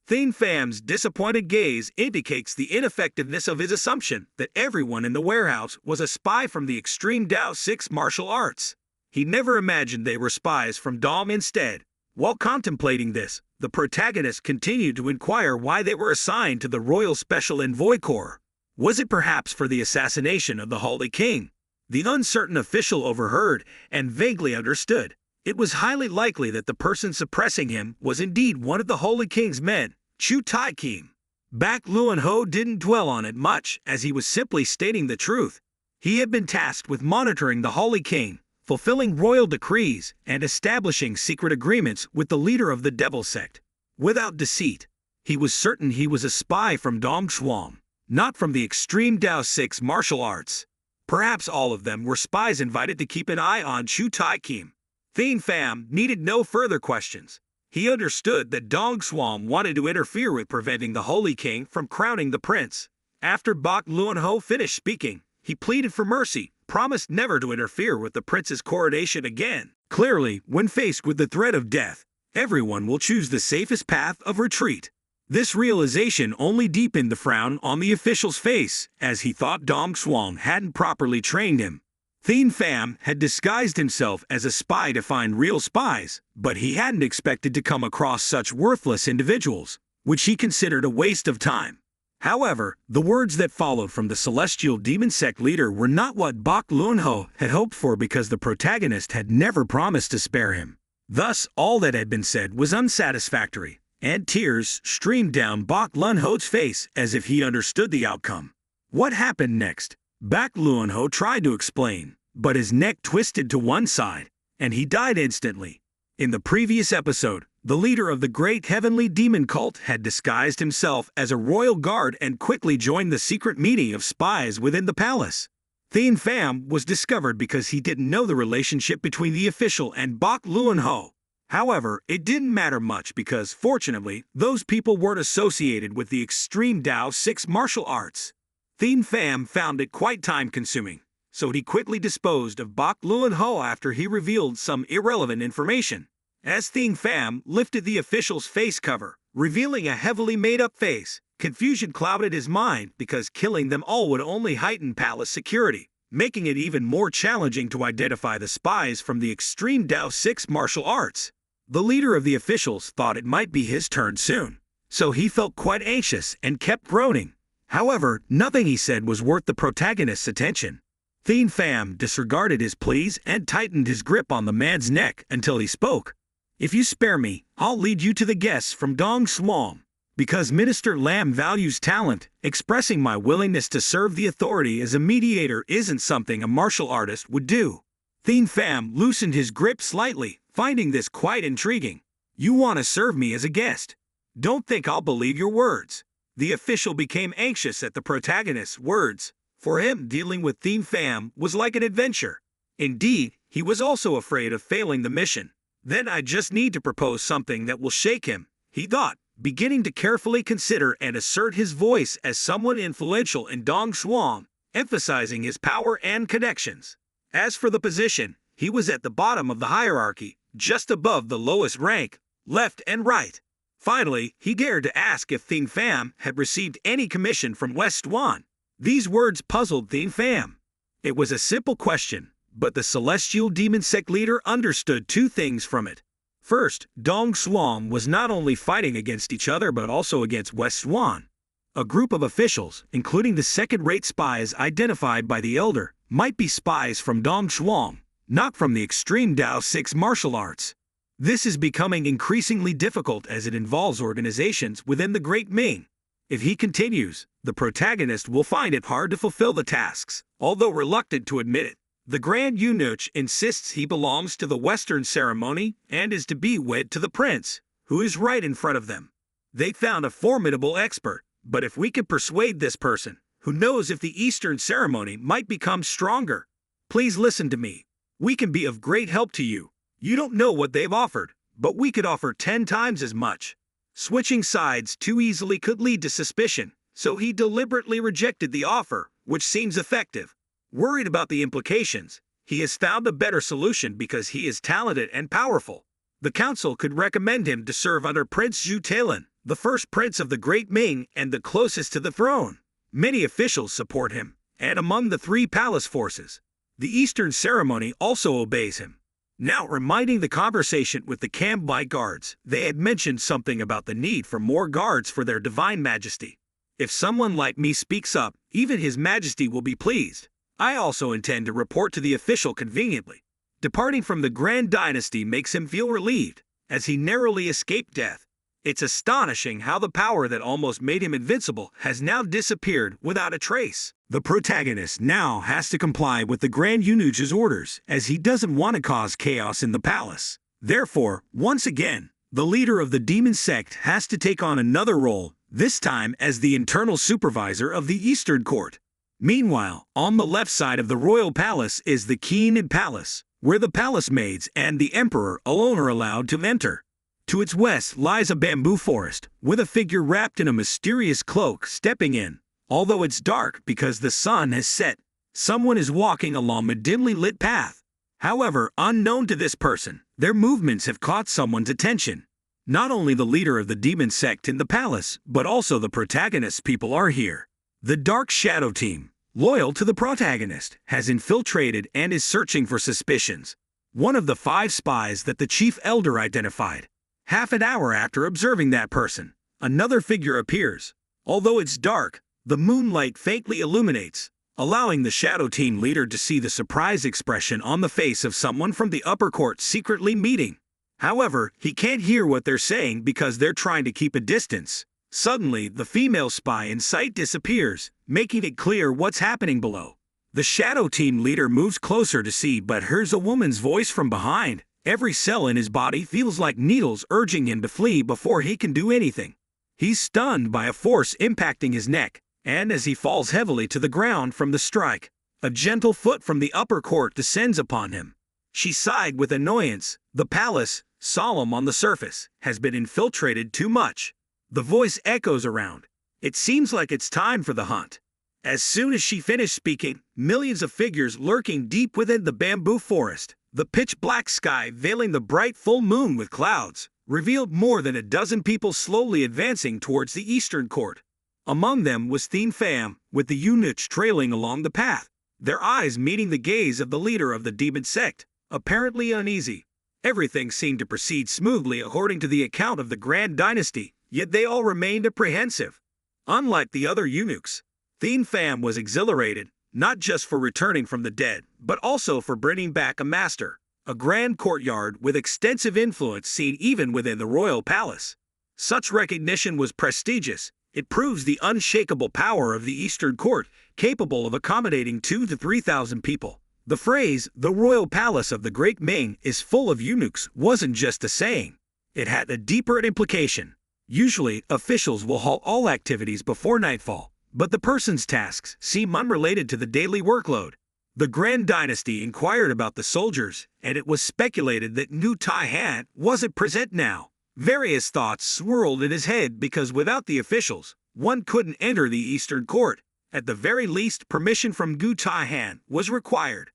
Thien Pham's disappointed gaze indicates the ineffectiveness of his assumption that everyone in the warehouse was a spy from the extreme Tao 6 martial arts. He never imagined they were spies from Dong instead. While contemplating this, the protagonist continued to inquire why they were assigned to the Royal Special Envoy Corps. Was it perhaps for the assassination of the Holy King? The uncertain official overheard and vaguely understood. It was highly likely that the person suppressing him was indeed one of the Holy King's men, Chu Tai Kim. Bok Luanho didn't dwell on it much, as he was simply stating the truth. He had been tasked with monitoring the Holy King, fulfilling royal decrees, and establishing secret agreements with the leader of the Devil Sect. Without deceit, he was certain he was a spy from Dong Xuan, not from the extreme Tao 6 martial arts. Perhaps all of them were spies invited to keep an eye on Chu Tai Kim. Thien Pham needed no further questions. He understood that Dong Xuan wanted to interfere with preventing the Holy King from crowning the prince. After Bok Luanho finished speaking, he pleaded for mercy, promised never to interfere with the prince's coronation again. Clearly, when faced with the threat of death, everyone will choose the safest path of retreat. This realization only deepened the frown on the official's face, as he thought Dong Xuan hadn't properly trained him. Thien Pham had disguised himself as a spy to find real spies, but he hadn't expected to come across such worthless individuals, which he considered a waste of time. However, the words that followed from the celestial demon sect leader were not what Bok Luanho had hoped for, because the protagonist had never promised to spare him. Thus, all that had been said was unsatisfactory, and tears streamed down Bok Luanho's face as if he understood the outcome. What happened next? Bok Luanho tried to explain, but his neck twisted to one side, and he died instantly. In the previous episode, the leader of the great heavenly demon cult had disguised himself as a royal guard and quickly joined the secret meeting of spies within the palace. Thien Pham was discovered because he didn't know the relationship between the official and Bok Luanho. However, it didn't matter much because, fortunately, those people weren't associated with the extreme Tao 6 martial arts. Thien Pham found it quite time-consuming, so he quickly disposed of Bok Luanho after he revealed some irrelevant information. As Thien Pham lifted the official's face cover, revealing a heavily made-up face, confusion clouded his mind because killing them all would only heighten palace security. making it even more challenging to identify the spies from the extreme Dao 6 martial arts. The leader of the officials thought it might be his turn soon, so he felt quite anxious and kept groaning. However, nothing he said was worth the protagonist's attention. Thien Pham disregarded his pleas and tightened his grip on the man's neck until he spoke. If you spare me, I'll lead you to the guests from Dong Suam. Because Minister Lam values talent, expressing my willingness to serve the authority as a mediator isn't something a martial artist would do. Thien Pham loosened his grip slightly, finding this quite intriguing. You want to serve me as a guest? Don't think I'll believe your words. The official became anxious at the protagonist's words. For him, dealing with Thien Pham was like an adventure. Indeed, he was also afraid of failing the mission. Then I just need to propose something that will shake him, he thought, beginning to carefully consider and assert his voice as someone influential in Dong Suam, emphasizing his power and connections. As for the position, he was at the bottom of the hierarchy, just above the lowest rank, left and right. Finally, he dared to ask if Thien Pham had received any commission from West Wan. These words puzzled Thien Pham. It was a simple question, but the celestial demon sect leader understood two things from it. First, Dong Suam was not only fighting against each other but also against West Wan. A group of officials, including the second-rate spies identified by the elder, might be spies from Dong Suam, not from the extreme Dao 6 martial arts. This is becoming increasingly difficult as it involves organizations within the Great Ming. If he continues, the protagonist will find it hard to fulfill the tasks, although reluctant to admit it. The Grand Eunuch insists he belongs to the Western ceremony and is to be wed to the prince, who is right in front of them. They found a formidable expert, but if we could persuade this person, who knows if the Eastern ceremony might become stronger, please listen to me. We can be of great help to you. You don't know what they've offered, but we could offer 10 times as much. Switching sides too easily could lead to suspicion, so he deliberately rejected the offer, which seems effective. Worried about the implications, he has found a better solution because he is talented and powerful. The council could recommend him to serve under Prince Zhu Talin, the first prince of the Great Ming and the closest to the throne. Many officials support him, and among the 3 palace forces, the Eastern ceremony also obeys him. Now, reminding the conversation with the Kambai guards, they had mentioned something about the need for more guards for their divine majesty. If someone like me speaks up, even his majesty will be pleased. I also intend to report to the official conveniently. Departing from the Grand Dynasty makes him feel relieved, as he narrowly escaped death. It's astonishing how the power that almost made him invincible has now disappeared without a trace. The protagonist now has to comply with the Grand Eunuch's orders, as he doesn't want to cause chaos in the palace. Therefore, once again, the leader of the demon sect has to take on another role, this time as the internal supervisor of the Eastern Court. Meanwhile, on the left side of the royal palace is the Keenan Palace, where the palace maids and the emperor alone are allowed to enter. To its west lies a bamboo forest, with a figure wrapped in a mysterious cloak stepping in. Although it's dark because the sun has set, someone is walking along a dimly lit path. However, unknown to this person, their movements have caught someone's attention. Not only the leader of the demon sect in the palace, but also the protagonist's people are here. The Dark Shadow Team, loyal to the protagonist, has infiltrated and is searching for suspicions. One of the 5 spies that the chief elder identified. Half an hour after observing that person, another figure appears. Although it's dark, the moonlight faintly illuminates, allowing the Shadow Team leader to see the surprised expression on the face of someone from the upper court secretly meeting. However, he can't hear what they're saying because they're trying to keep a distance. Suddenly, the female spy in sight disappears, making it clear what's happening below. The Shadow Team leader moves closer to see but hears a woman's voice from behind. Every cell in his body feels like needles urging him to flee before he can do anything. He's stunned by a force impacting his neck, and as he falls heavily to the ground from the strike, a gentle foot from the upper court descends upon him. She sighed with annoyance. The palace, solemn on the surface, has been infiltrated too much. The voice echoes around. It seems like it's time for the hunt. As soon as she finished speaking, millions of figures lurking deep within the bamboo forest, the pitch-black sky veiling the bright full moon with clouds, revealed more than a dozen people slowly advancing towards the Eastern Court. Among them was Thien Pham, with the eunuch trailing along the path. their eyes meeting the gaze of the leader of the demon sect, apparently uneasy. Everything seemed to proceed smoothly according to the account of the Grand Dynasty, yet they all remained apprehensive. Unlike the other eunuchs, Thien Pham was exhilarated, not just for returning from the dead, but also for bringing back a master, a grand courtyard with extensive influence seen even within the royal palace. Such recognition was prestigious. It proves the unshakable power of the Eastern Court, capable of accommodating 2,000 to 3,000 people. The phrase, the royal palace of the Great Ming is full of eunuchs, wasn't just a saying. It had a deeper implication. Usually, officials will halt all activities before nightfall, but the person's tasks seem unrelated to the daily workload. The Grand Dynasty inquired about the soldiers, and it was speculated that Ngu Tai Han wasn't present now. Various thoughts swirled in his head because without the officials, one couldn't enter the Eastern Court. At the very least, permission from Ngu Tai Han was required.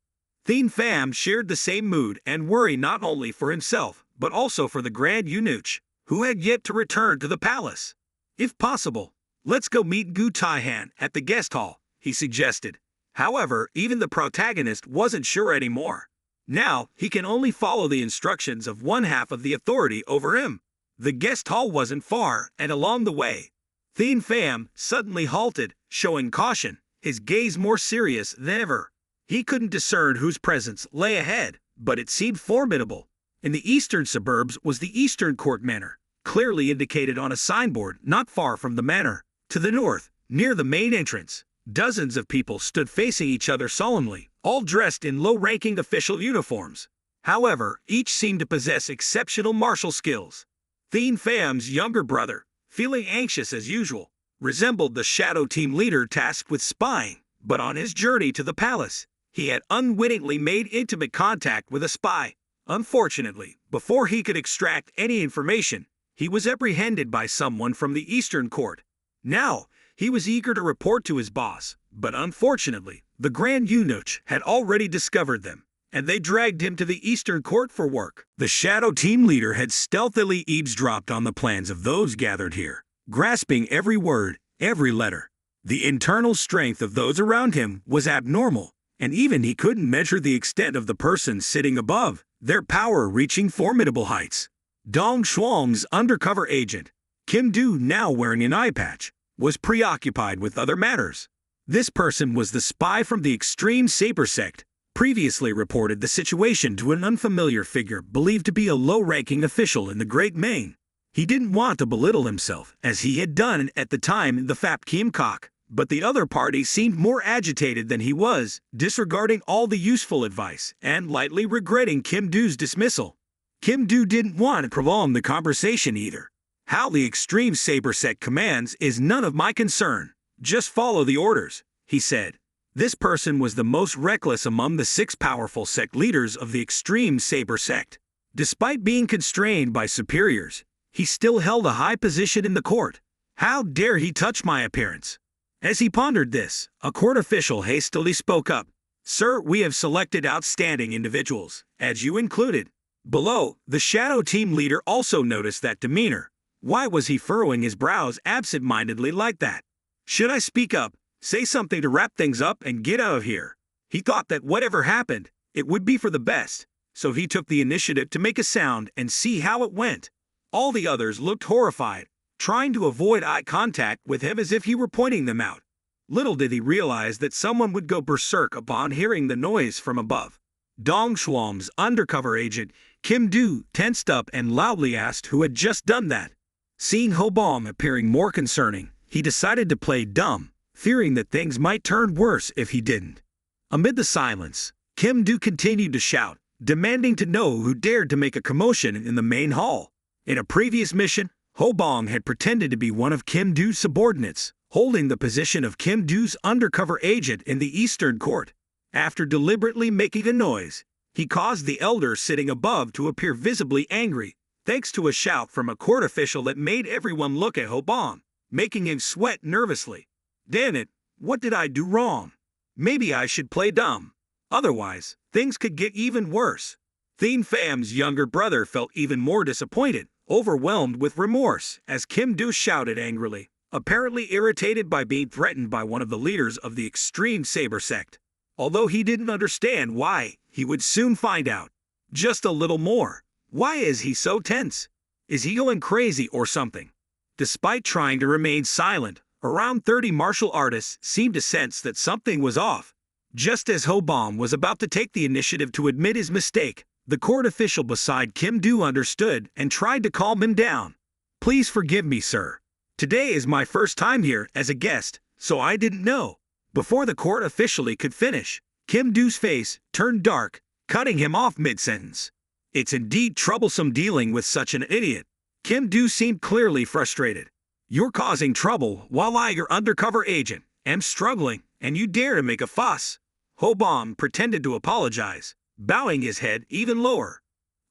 Thien Pham shared the same mood and worry not only for himself, but also for the Grand Eunuch, who had yet to return to the palace. If possible, let's go meet Ngu Tai Han at the guest hall, he suggested. However, even the protagonist wasn't sure anymore. Now, he can only follow the instructions of one half of the authority over him. The guest hall wasn't far, and along the way, Thien Pham suddenly halted, showing caution, his gaze more serious than ever. He couldn't discern whose presence lay ahead, but it seemed formidable. In the eastern suburbs was the Eastern Court Manor, clearly indicated on a signboard not far from the manor. To the north, near the main entrance, dozens of people stood facing each other solemnly, all dressed in low-ranking official uniforms. However, each seemed to possess exceptional martial skills. Thien Pham's younger brother, feeling anxious as usual, resembled the shadow team leader tasked with spying, but on his journey to the palace, he had unwittingly made intimate contact with a spy. Unfortunately, before he could extract any information, he was apprehended by someone from the Eastern Court. Now, he was eager to report to his boss, but unfortunately, the Grand Eunuch had already discovered them, and they dragged him to the Eastern Court for work. The shadow team leader had stealthily eavesdropped on the plans of those gathered here, grasping every word, every letter. The internal strength of those around him was abnormal, and even he couldn't measure the extent of the person sitting above, their power reaching formidable heights. Dong Shuang's undercover agent, Kim Do, now wearing an eye patch, was preoccupied with other matters. This person was the spy from the extreme Saber sect, previously reported the situation to an unfamiliar figure believed to be a low-ranking official in the Great Ming. He didn't want to belittle himself, as he had done at the time in the Phap Kim Kok, but the other party seemed more agitated than he was, disregarding all the useful advice and lightly regretting Kim Do's dismissal. Kim Do didn't want to prolong the conversation either. How the extreme Saber sect commands is none of my concern. Just follow the orders, he said. This person was the most reckless among the 6 powerful sect leaders of the extreme Saber sect. Despite being constrained by superiors, he still held a high position in the court. How dare he touch my appearance? As he pondered this, a court official hastily spoke up. Sir, we have selected outstanding individuals, as you included. Below, the shadow team leader also noticed that demeanor. Why was he furrowing his brows absent-mindedly like that? Should I speak up, say something to wrap things up and get out of here? He thought that whatever happened, it would be for the best, so he took the initiative to make a sound and see how it went. All the others looked horrified, trying to avoid eye contact with him as if he were pointing them out. Little did he realize that someone would go berserk upon hearing the noise from above. Dong Shuang's undercover agent, Kim Do, tensed up and loudly asked who had just done that. Seeing Ho Bong appearing more concerning, he decided to play dumb, fearing that things might turn worse if he didn't. Amid the silence, Kim Do continued to shout, demanding to know who dared to make a commotion in the main hall. In a previous mission, Ho Bong had pretended to be one of Kim Do's subordinates, holding the position of Kim Do's undercover agent in the Eastern Court. After deliberately making a noise, he caused the elder sitting above to appear visibly angry, thanks to a shout from a court official that made everyone look at Ho Bong, making him sweat nervously. Damn it, what did I do wrong? Maybe I should play dumb. Otherwise, things could get even worse. Thien Pham's younger brother felt even more disappointed, overwhelmed with remorse, as Kim Do shouted angrily, apparently irritated by being threatened by one of the leaders of the extreme Saber sect. Although he didn't understand why, he would soon find out. Just a little more. Why is he so tense? Is he going crazy or something? Despite trying to remain silent, around 30 martial artists seemed to sense that something was off. Just as Ho-bom was about to take the initiative to admit his mistake, the court official beside Kim-doo understood and tried to calm him down. Please forgive me, sir. Today is my first time here as a guest, so I didn't know. Before the court officially could finish, Kim-doo's face turned dark, cutting him off mid-sentence. It's indeed troublesome dealing with such an idiot. Kim-doo seemed clearly frustrated. You're causing trouble while I, your undercover agent, am struggling, and you dare to make a fuss. Ho-bom pretended to apologize, bowing his head even lower.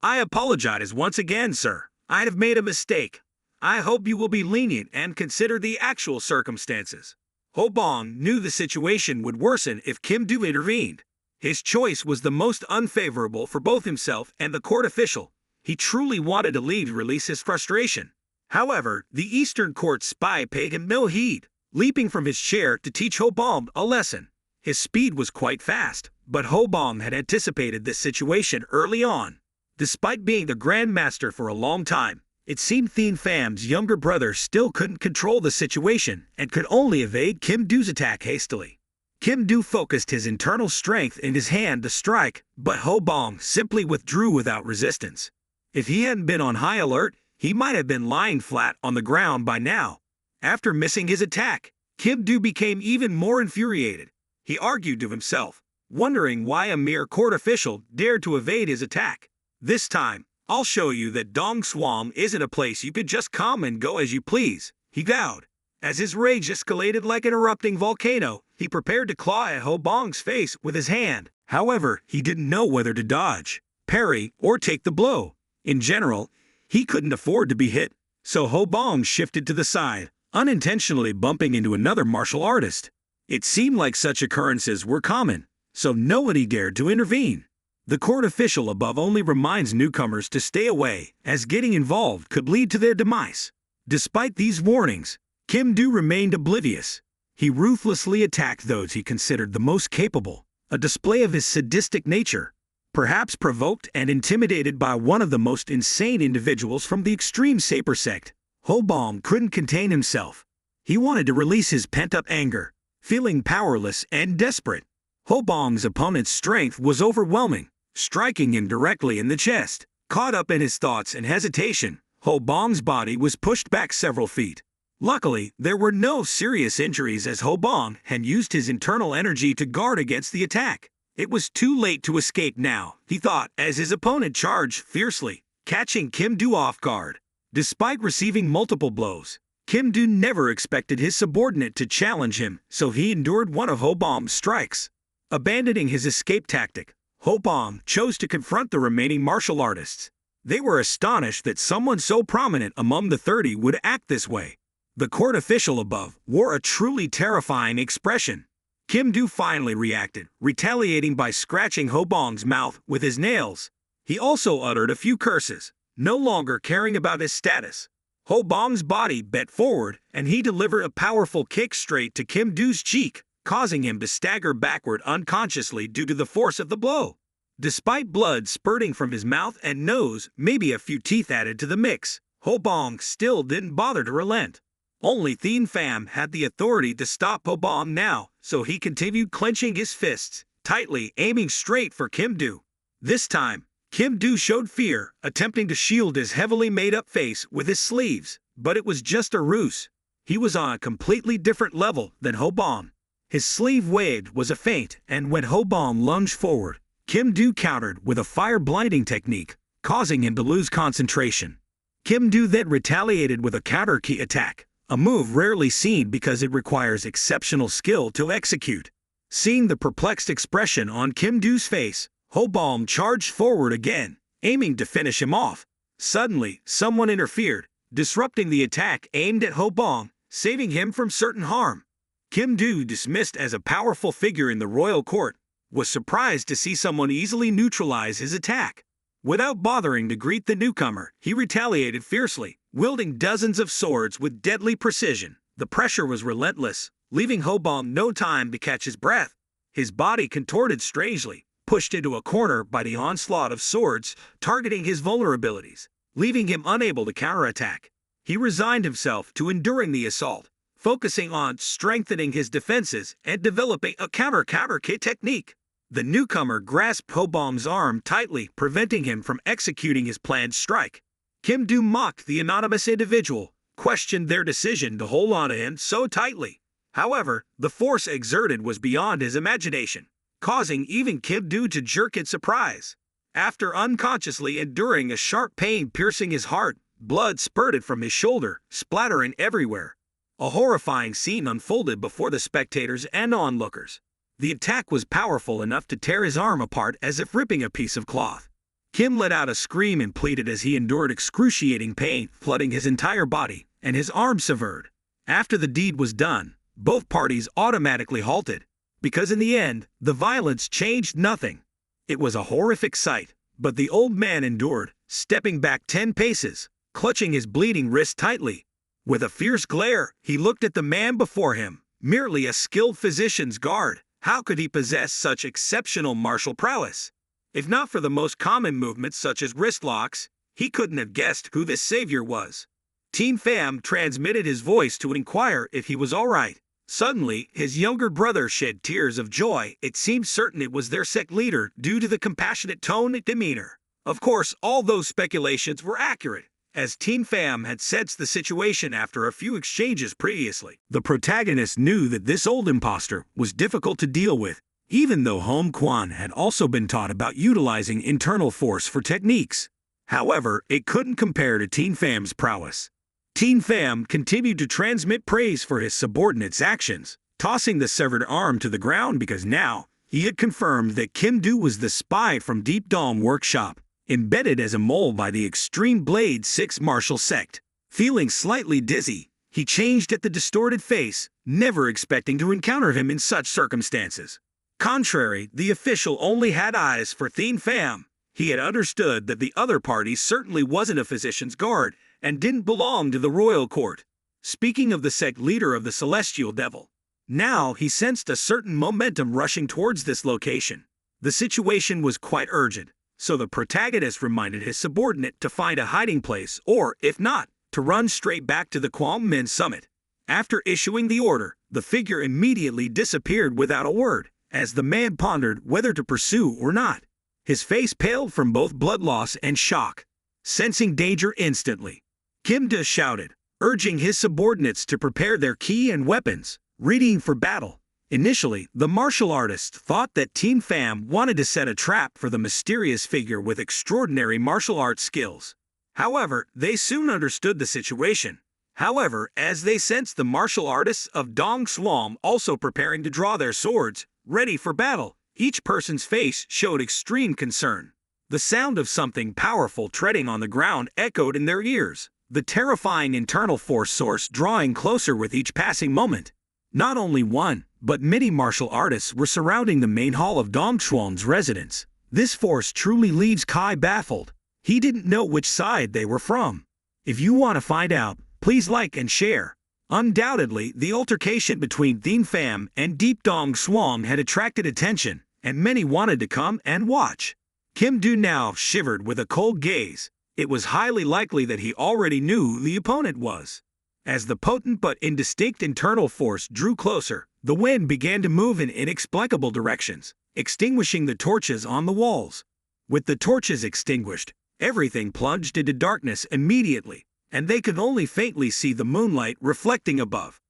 I apologize once again, sir. I have made a mistake. I hope you will be lenient and consider the actual circumstances. Ho-bom knew the situation would worsen if Kim-doo intervened. His choice was the most unfavorable for both himself and the court official. He truly wanted to leave to release his frustration. However, the Eastern Court spy paid him no heed, leaping from his chair to teach Ho-bom a lesson. His speed was quite fast, but Ho-bom had anticipated this situation early on. Despite being the Grand Master for a long time, it seemed Thien Pham's younger brother still couldn't control the situation and could only evade Kim-doo's attack hastily. Kim-doo focused his internal strength in his hand to strike, but Ho-bom simply withdrew without resistance. If he hadn't been on high alert, he might have been lying flat on the ground by now. After missing his attack, Kim-doo became even more infuriated. He argued to himself, wondering why a mere court official dared to evade his attack. This time, I'll show you that Dong Swam isn't a place you could just come and go as you please, he vowed. As his rage escalated like an erupting volcano, he prepared to claw at Ho-bong's face with his hand. However, he didn't know whether to dodge, parry, or take the blow. In general, he couldn't afford to be hit, so Ho-bong shifted to the side, unintentionally bumping into another martial artist. It seemed like such occurrences were common, so nobody dared to intervene. The court official above only reminds newcomers to stay away, as getting involved could lead to their demise. Despite these warnings, Kim-doo remained oblivious. He ruthlessly attacked those he considered the most capable, a display of his sadistic nature. Perhaps provoked and intimidated by one of the most insane individuals from the extreme Saper sect, Ho-bom couldn't contain himself. He wanted to release his pent-up anger. Feeling powerless and desperate, Ho-bong's opponent's strength was overwhelming, striking him directly in the chest. Caught up in his thoughts and hesitation, Ho-bong's body was pushed back several feet. Luckily, there were no serious injuries as Ho-bong had used his internal energy to guard against the attack. It was too late to escape now, he thought, as his opponent charged fiercely, catching Kim-doo off guard. Despite receiving multiple blows, Kim-doo never expected his subordinate to challenge him, so he endured one of Ho-bong's strikes. Abandoning his escape tactic, Ho-bong chose to confront the remaining martial artists. They were astonished that someone so prominent among the 30 would act this way. The court official above wore a truly terrifying expression. Kim-doo finally reacted, retaliating by scratching Ho-bong's mouth with his nails. He also uttered a few curses, no longer caring about his status. Ho-bong's body bent forward, and he delivered a powerful kick straight to Kim-doo's cheek, causing him to stagger backward unconsciously due to the force of the blow. Despite blood spurting from his mouth and nose, maybe a few teeth added to the mix, Ho-bong still didn't bother to relent. Only Thien Pham had the authority to stop Ho-bong now, so he continued clenching his fists, tightly aiming straight for Kim-doo. This time, Kim-doo showed fear, attempting to shield his heavily made-up face with his sleeves, but it was just a ruse. He was on a completely different level than Ho-bong. His sleeve waved was a feint, and when Ho-bong lunged forward, Kim-doo countered with a fire-blinding technique, causing him to lose concentration. Kim-doo then retaliated with a counter-key attack, a move rarely seen because it requires exceptional skill to execute. Seeing the perplexed expression on Kim-doo's face, Ho-bong charged forward again, aiming to finish him off. Suddenly, someone interfered, disrupting the attack aimed at Ho-bong, saving him from certain harm. Kim-doo, dismissed as a powerful figure in the royal court, was surprised to see someone easily neutralize his attack. Without bothering to greet the newcomer, he retaliated fiercely, wielding dozens of swords with deadly precision. The pressure was relentless, leaving Ho-bong no time to catch his breath. his body contorted strangely, pushed into a corner by the onslaught of swords, targeting his vulnerabilities, leaving him unable to counterattack. He resigned himself to enduring the assault, focusing on strengthening his defenses and developing a counter technique. The newcomer grasped Ho-Bom's arm tightly, preventing him from executing his planned strike. Kim-do mocked the anonymous individual, questioned their decision to hold on to him so tightly. However, the force exerted was beyond his imagination, causing even Kim-do to jerk in surprise. After unconsciously enduring a sharp pain piercing his heart, blood spurted from his shoulder, splattering everywhere. A horrifying scene unfolded before the spectators and onlookers. The attack was powerful enough to tear his arm apart as if ripping a piece of cloth. Kim let out a scream and pleaded as he endured excruciating pain, flooding his entire body, and his arm severed. After the deed was done, both parties automatically halted, because in the end, the violence changed nothing. It was a horrific sight, but the old man endured, stepping back 10 paces, clutching his bleeding wrist tightly. With a fierce glare, he looked at the man before him, merely a skilled physician's guard. How could he possess such exceptional martial prowess? If not for the most common movements such as wrist locks, he couldn't have guessed who this savior was. Team Pham transmitted his voice to inquire if he was all right. Suddenly, his younger brother shed tears of joy. It seemed certain it was their sect leader due to the compassionate tone and demeanor. Of course, all those speculations were accurate, as Team Pham had sensed the situation after a few exchanges previously. The protagonist knew that this old imposter was difficult to deal with, even though Home Kwan had also been taught about utilizing internal force for techniques. However, it couldn't compare to Team Pham's prowess. Team Pham continued to transmit praise for his subordinate's actions, tossing the severed arm to the ground because now he had confirmed that Kim-do was the spy from Deep Dong Workshop, embedded as a mole by the Extreme Blade 6 martial sect. Feeling slightly dizzy, he changed at the distorted face, never expecting to encounter him in such circumstances. Contrary, the official only had eyes for Team Pham. He had understood that the other party certainly wasn't a physician's guard and didn't belong to the royal court. Speaking of the sect leader of the Celestial Devil, now he sensed a certain momentum rushing towards this location. The situation was quite urgent, so the protagonist reminded his subordinate to find a hiding place or, if not, to run straight back to the Kwang Min summit. After issuing the order, the figure immediately disappeared without a word, as the man pondered whether to pursue or not. His face paled from both blood loss and shock. Sensing danger instantly, Kim-do shouted, urging his subordinates to prepare their ki and weapons, readying for battle. Initially, the martial artists thought that Team Pham wanted to set a trap for the mysterious figure with extraordinary martial arts skills. However, they soon understood the situation. However, as they sensed the martial artists of Dong Suam also preparing to draw their swords, ready for battle, each person's face showed extreme concern. The sound of something powerful treading on the ground echoed in their ears, the terrifying internal force source drawing closer with each passing moment. Not only one, but many martial artists were surrounding the main hall of Dong Chuan's residence. This force truly leaves Kai baffled. He didn't know which side they were from. If you want to find out, please like and share. Undoubtedly, the altercation between Team Pham and Deep Dong Suam had attracted attention, and many wanted to come and watch. Kim-do now shivered with a cold gaze. It was highly likely that he already knew who the opponent was. As the potent but indistinct internal force drew closer, the wind began to move in inexplicable directions, extinguishing the torches on the walls. With the torches extinguished, everything plunged into darkness immediately, and they could only faintly see the moonlight reflecting above.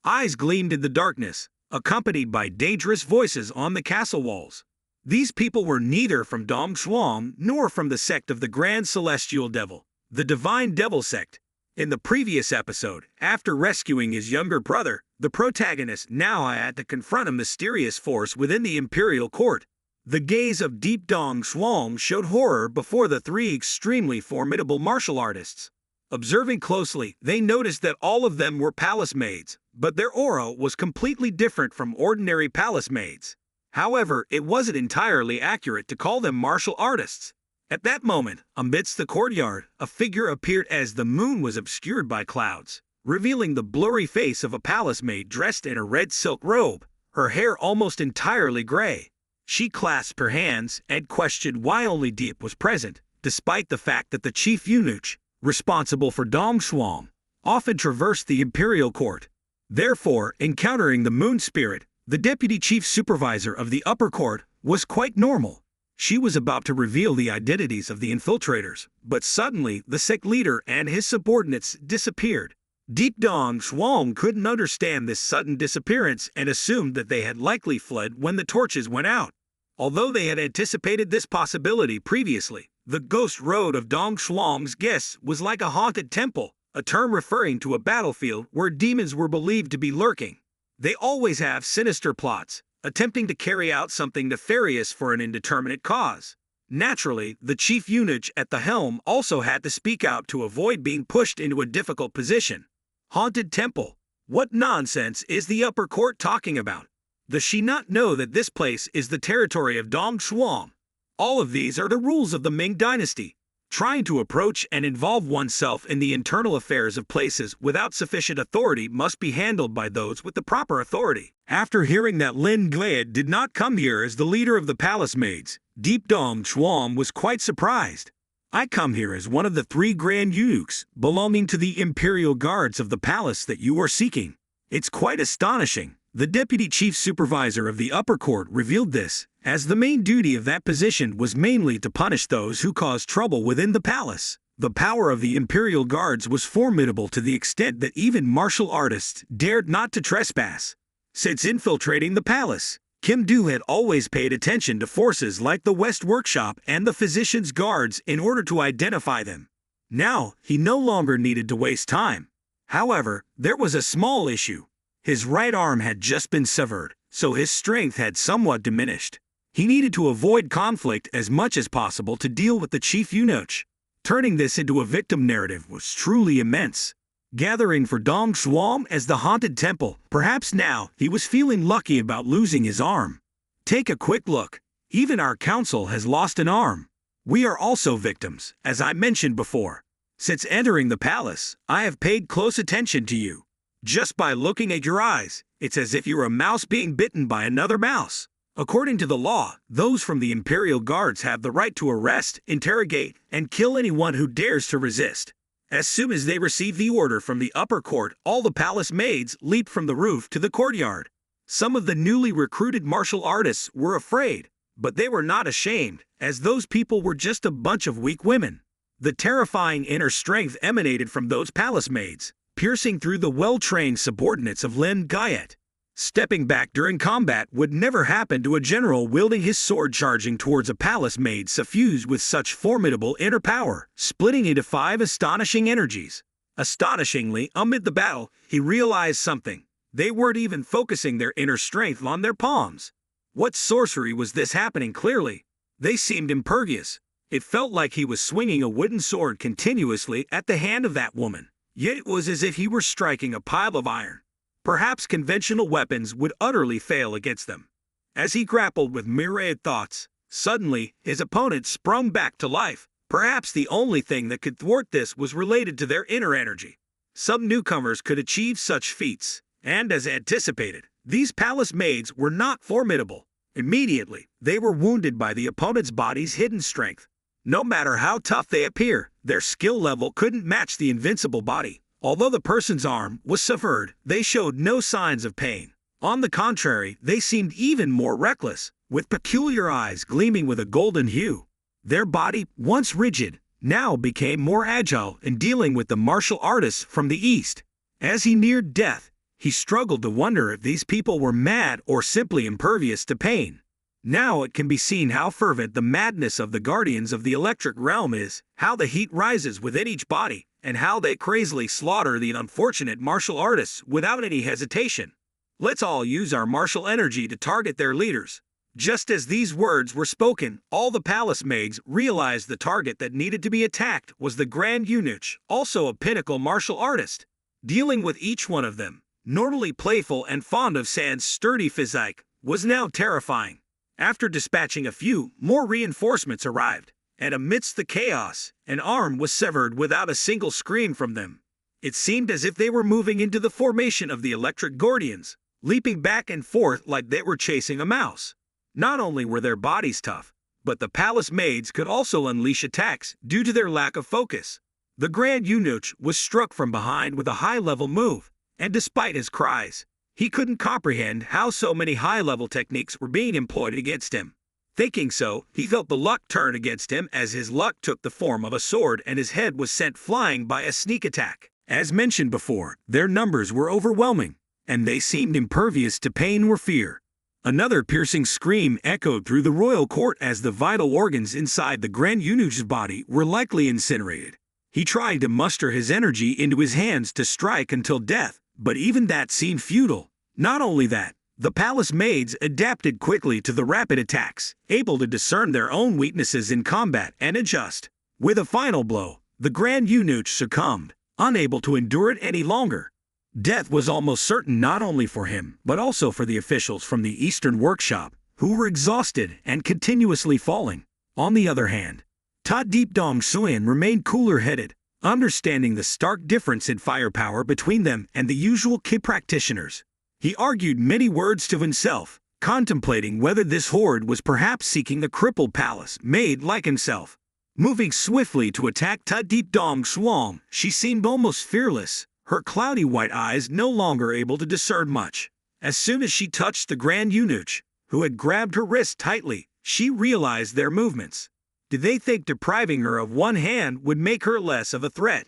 Eyes gleamed in the darkness, accompanied by dangerous voices on the castle walls. These people were neither from Dong Suam nor from the sect of the Grand Celestial Devil, the Divine Devil sect. In the previous episode, after rescuing his younger brother, the protagonist now had to confront a mysterious force within the imperial court. The gaze of Deep Dong Suam showed horror before the three extremely formidable martial artists. Observing closely, they noticed that all of them were palace maids, but their aura was completely different from ordinary palace maids. However, it wasn't entirely accurate to call them martial artists. At that moment, amidst the courtyard, a figure appeared as the moon was obscured by clouds, revealing the blurry face of a palace maid dressed in a red silk robe. her hair almost entirely gray. She clasped her hands and questioned why only Deep was present, despite the fact that the chief eunuch, responsible for Dong Shuang, often traversed the imperial court. Therefore, encountering the moon spirit, the deputy chief supervisor of the upper court, was quite normal. She was about to reveal the identities of the infiltrators, but suddenly the sect leader and his subordinates disappeared. Deep Dong Shuang couldn't understand this sudden disappearance and assumed that they had likely fled when the torches went out. Although they had anticipated this possibility previously, the ghost road of Dong Shuang's guests was like a haunted temple, a term referring to a battlefield where demons were believed to be lurking. They always have sinister plots, attempting to carry out something nefarious for an indeterminate cause. Naturally, the chief eunuch at the helm also had to speak out to avoid being pushed into a difficult position. Haunted temple. What nonsense is the upper court talking about? Does she not know that this place is the territory of Dong Shuang? All of these are the rules of the Ming dynasty. Trying to approach and involve oneself in the internal affairs of places without sufficient authority must be handled by those with the proper authority. After hearing that Lin Glad did not come here as the leader of the palace maids, Deep Dong Shuang was quite surprised. I come here as one of the 3 grand eunuchs belonging to the imperial guards of the palace that you are seeking. It's quite astonishing. The deputy chief supervisor of the upper court revealed this, as the main duty of that position was mainly to punish those who caused trouble within the palace. The power of the imperial guards was formidable to the extent that even martial artists dared not to trespass. Since infiltrating the palace, Kim Do had always paid attention to forces like the West Workshop and the Physician's Guards in order to identify them. Now, he no longer needed to waste time. However, there was a small issue. His right arm had just been severed, so his strength had somewhat diminished. He needed to avoid conflict as much as possible to deal with the chief eunuch. Turning this into a victim narrative was truly immense. Gathering for Dong Shuang as the haunted temple, perhaps now he was feeling lucky about losing his arm. Take a quick look. Even our council has lost an arm. We are also victims, as I mentioned before. Since entering the palace, I have paid close attention to you. Just by looking at your eyes, it's as if you're a mouse being bitten by another mouse. According to the law, those from the imperial guards have the right to arrest, interrogate, and kill anyone who dares to resist. As soon as they received the order from the upper court, all the palace maids leaped from the roof to the courtyard. Some of the newly recruited martial artists were afraid, but they were not ashamed, as those people were just a bunch of weak women. The terrifying inner strength emanated from those palace maids, piercing through the well-trained subordinates of Lin Guyet. Stepping back during combat would never happen to a general wielding his sword charging towards a palace maid suffused with such formidable inner power, splitting into 5 astonishing energies. Astonishingly, amid the battle, he realized something. They weren't even focusing their inner strength on their palms. What sorcery was this happening clearly? They seemed impervious. It felt like he was swinging a wooden sword continuously at the hand of that woman. Yet it was as if he were striking a pile of iron. Perhaps conventional weapons would utterly fail against them. As he grappled with myriad thoughts, suddenly his opponent sprung back to life. Perhaps the only thing that could thwart this was related to their inner energy. Some newcomers could achieve such feats, and as anticipated, these palace maids were not formidable. Immediately, they were wounded by the opponent's body's hidden strength. No matter how tough they appear, their skill level couldn't match the invincible body. Although the person's arm was severed, they showed no signs of pain. On the contrary, they seemed even more reckless, with peculiar eyes gleaming with a golden hue. Their body, once rigid, now became more agile in dealing with the martial artists from the east. As he neared death, he struggled to wonder if these people were mad or simply impervious to pain. Now it can be seen how fervent the madness of the guardians of the electric realm is, how the heat rises within each body, and how they crazily slaughter the unfortunate martial artists without any hesitation. Let's all use our martial energy to target their leaders. Just as these words were spoken, all the palace maids realized the target that needed to be attacked was the Grand Eunuch, also a pinnacle martial artist. Dealing with each one of them, normally playful and fond of San's sturdy physique, was now terrifying. After dispatching a few, more reinforcements arrived, and amidst the chaos, an arm was severed without a single scream from them. It seemed as if they were moving into the formation of the electric guardians, leaping back and forth like they were chasing a mouse. Not only were their bodies tough, but the palace maids could also unleash attacks due to their lack of focus. The Grand Eunuch was struck from behind with a high-level move, and despite his cries, he couldn't comprehend how so many high-level techniques were being employed against him. Thinking so, he felt the luck turn against him as his luck took the form of a sword and his head was sent flying by a sneak attack. As mentioned before, their numbers were overwhelming, and they seemed impervious to pain or fear. Another piercing scream echoed through the royal court as the vital organs inside the Grand Eunuch's body were likely incinerated. He tried to muster his energy into his hands to strike until death, but even that seemed futile. Not only that, the palace maids adapted quickly to the rapid attacks, able to discern their own weaknesses in combat and adjust. With a final blow, the Grand Eunuch succumbed, unable to endure it any longer. Death was almost certain not only for him, but also for the officials from the Eastern Workshop, who were exhausted and continuously falling. On the other hand, Ta Deep Dong Suan remained cooler-headed, understanding the stark difference in firepower between them and the usual Ki practitioners. He argued many words to himself, contemplating whether this horde was perhaps seeking a crippled palace maid like himself. Moving swiftly to attack Ta Deep Dong Suan, she seemed almost fearless, her cloudy white eyes no longer able to discern much. As soon as she touched the Grand Eunuch, who had grabbed her wrist tightly, she realized their movements. Did they think depriving her of one hand would make her less of a threat?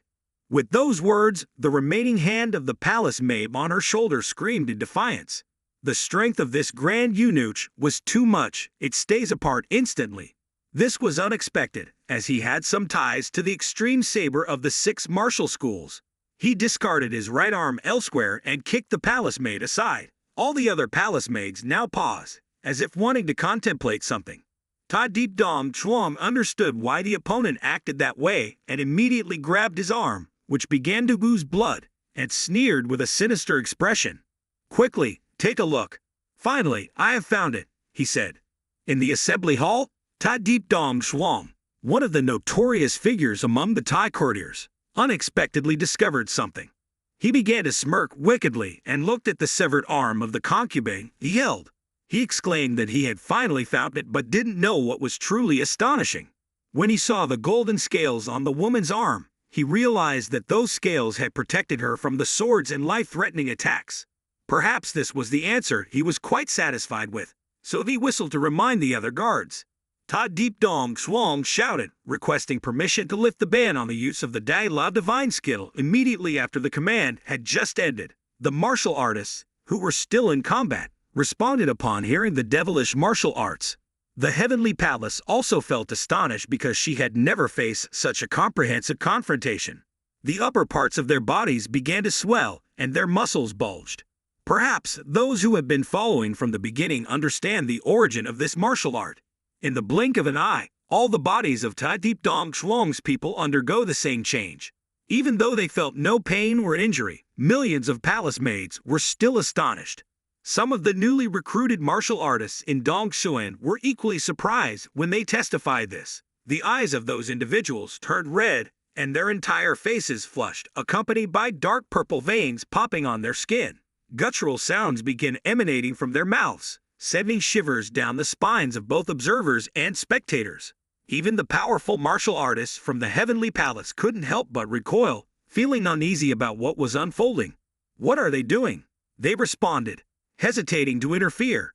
With those words, the remaining hand of the palace maid on her shoulder screamed in defiance. The strength of this Grand Eunuch was too much, it stays apart instantly. This was unexpected, as he had some ties to the extreme saber of the 6 martial schools. He discarded his right arm elsewhere and kicked the palace maid aside. All the other palace maids now paused, as if wanting to contemplate something. Ta Deep Dong Chuang understood why the opponent acted that way and immediately grabbed his arm, which began to ooze blood, and sneered with a sinister expression. "Quickly, take a look. Finally, I have found it," he said. In the assembly hall, Ta Deep Dong Chuang, one of the notorious figures among the Thai courtiers, unexpectedly discovered something. He began to smirk wickedly and looked at the severed arm of the concubine he held. He exclaimed that he had finally found it but didn't know what was truly astonishing. When he saw the golden scales on the woman's arm, he realized that those scales had protected her from the swords and life-threatening attacks. Perhaps this was the answer he was quite satisfied with, so he whistled to remind the other guards. Ta Deep Dong Chuang shouted, requesting permission to lift the ban on the use of the Dai La divine skill immediately after the command had just ended. The martial artists, who were still in combat, responded upon hearing the devilish martial arts. The heavenly palace also felt astonished because she had never faced such a comprehensive confrontation. The upper parts of their bodies began to swell, and their muscles bulged. Perhaps those who have been following from the beginning understand the origin of this martial art. In the blink of an eye, all the bodies of Ta Deep Dong Chuang's people undergo the same change. Even though they felt no pain or injury, millions of palace maids were still astonished. Some of the newly recruited martial artists in Dongsuan were equally surprised when they testified this. The eyes of those individuals turned red, and their entire faces flushed, accompanied by dark purple veins popping on their skin. Guttural sounds began emanating from their mouths, sending shivers down the spines of both observers and spectators. Even the powerful martial artists from the Heavenly Palace couldn't help but recoil, feeling uneasy about what was unfolding. "What are they doing?" they responded, hesitating to interfere.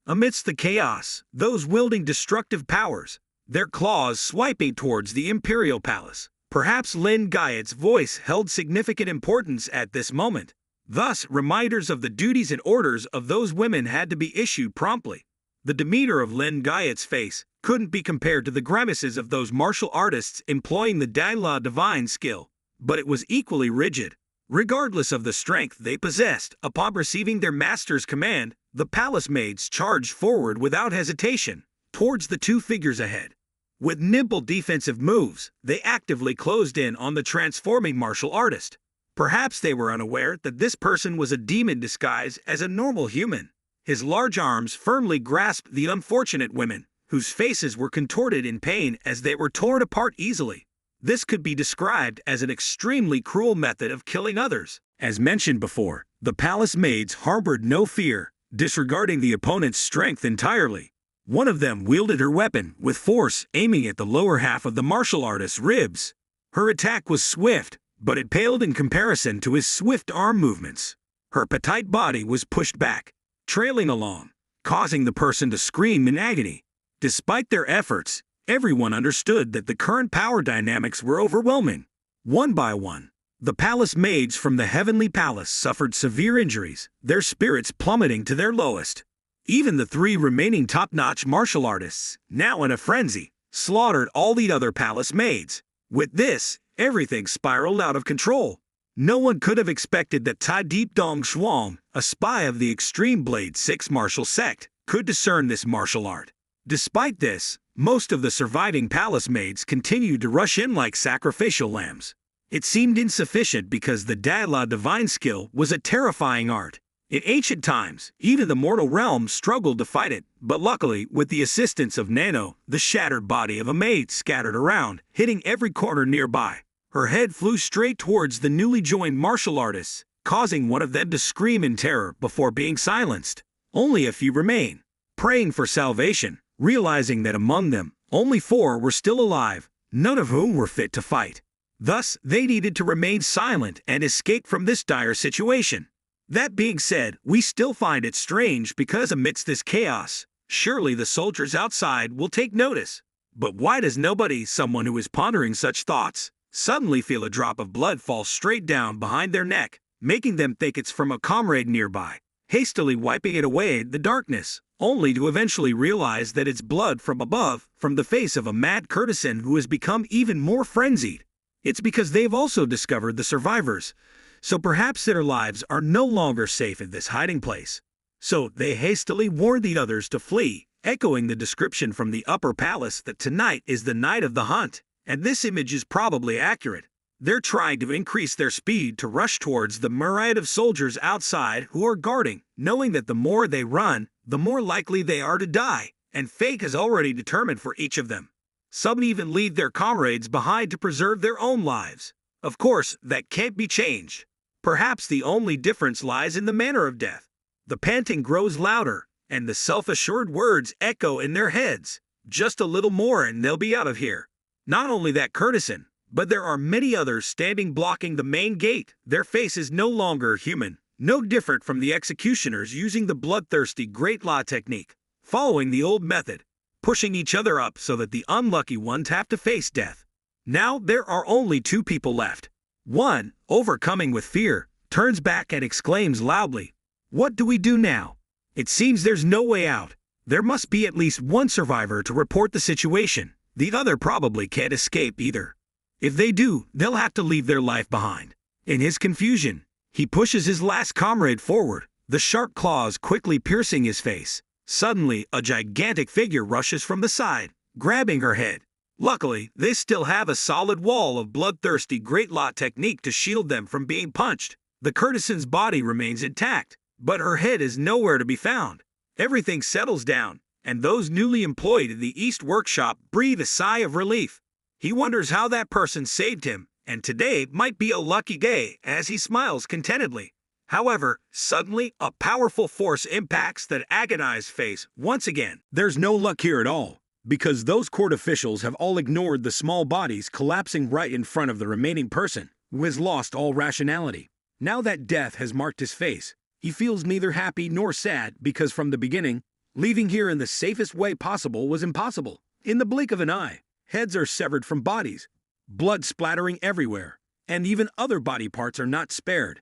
Amidst the chaos, those wielding destructive powers, their claws swiping towards the Imperial Palace. Perhaps Lin Guyet's voice held significant importance at this moment. Thus, reminders of the duties and orders of those women had to be issued promptly. The demeanor of Lin Guyet's face couldn't be compared to the grimaces of those martial artists employing the Dai La divine skill, but it was equally rigid. Regardless of the strength they possessed, upon receiving their master's command, the palace maids charged forward without hesitation, towards the 2 figures ahead. With nimble defensive moves, they actively closed in on the transforming martial artist. Perhaps they were unaware that this person was a demon disguised as a normal human. His large arms firmly grasped the unfortunate women, whose faces were contorted in pain as they were torn apart easily. This could be described as an extremely cruel method of killing others. As mentioned before, The palace maids harbored no fear, disregarding the opponent's strength entirely. One of them wielded her weapon with force, aiming at the lower half of the martial artist's ribs. Her attack was swift, but it paled in comparison to his swift arm movements. Her petite body was pushed back, trailing along, causing the person to scream in agony. Despite their efforts, everyone understood that the current power dynamics were overwhelming. One by one, the palace maids from the heavenly palace suffered severe injuries, their spirits plummeting to their lowest. Even the 3 remaining top-notch martial artists, now in a frenzy, slaughtered all the other palace maids. With this, everything spiraled out of control. No one could have expected that Tai Deep Dong Shuang, a spy of the Extreme Blade 6 martial sect, could discern this martial art. Despite this, most of the surviving palace maids continued to rush in like sacrificial lambs. It seemed insufficient because the Dala divine skill was a terrifying art. In ancient times, even the mortal realm struggled to fight it, but luckily, with the assistance of NANO, the shattered body of a maid scattered around, hitting every corner nearby. Her head flew straight towards the newly joined martial artists, causing one of them to scream in terror before being silenced. Only a few remain, praying for salvation, realizing that among them, only 4 were still alive, none of whom were fit to fight. Thus, they needed to remain silent and escape from this dire situation. That being said, we still find it strange because amidst this chaos, surely the soldiers outside will take notice. But why does nobody, someone who is pondering such thoughts, suddenly feel a drop of blood fall straight down behind their neck, making them think it's from a comrade nearby, hastily wiping it away in the darkness, only to eventually realize that it's blood from above, from the face of a mad courtesan who has become even more frenzied. It's because they've also discovered the survivors, so perhaps their lives are no longer safe in this hiding place. So they hastily warned the others to flee, echoing the description from the upper palace that tonight is the night of the hunt, and this image is probably accurate. They're trying to increase their speed to rush towards the myriad of soldiers outside who are guarding, knowing that the more they run, the more likely they are to die, and fate has already determined for each of them. Some even leave their comrades behind to preserve their own lives. Of course, that can't be changed. Perhaps the only difference lies in the manner of death. The panting grows louder, and the self-assured words echo in their heads. Just a little more and they'll be out of here. Not only that courtesan, but there are many others standing blocking the main gate. Their face is no longer human, no different from the executioners using the bloodthirsty great law technique, following the old method, pushing each other up so that the unlucky ones have to face death. Now there are only 2 people left. One, overcoming with fear, turns back and exclaims loudly, "What do we do now? It seems there's no way out. There must be at least one survivor to report the situation. The other probably can't escape either. If they do, they'll have to leave their life behind." In his confusion, he pushes his last comrade forward, the sharp claws quickly piercing his face. Suddenly, a gigantic figure rushes from the side, grabbing her head. Luckily, they still have a solid wall of bloodthirsty great law technique to shield them from being punched. The courtesan's body remains intact, but her head is nowhere to be found. Everything settles down, and those newly employed in the East workshop breathe a sigh of relief. He wonders how that person saved him, and today might be a lucky day as he smiles contentedly. However, suddenly, a powerful force impacts that agonized face once again. There's no luck here at all, because those court officials have all ignored the small bodies collapsing right in front of the remaining person, who has lost all rationality. Now that death has marked his face, he feels neither happy nor sad because from the beginning, leaving here in the safest way possible was impossible. In the blink of an eye, heads are severed from bodies, blood splattering everywhere, and even other body parts are not spared.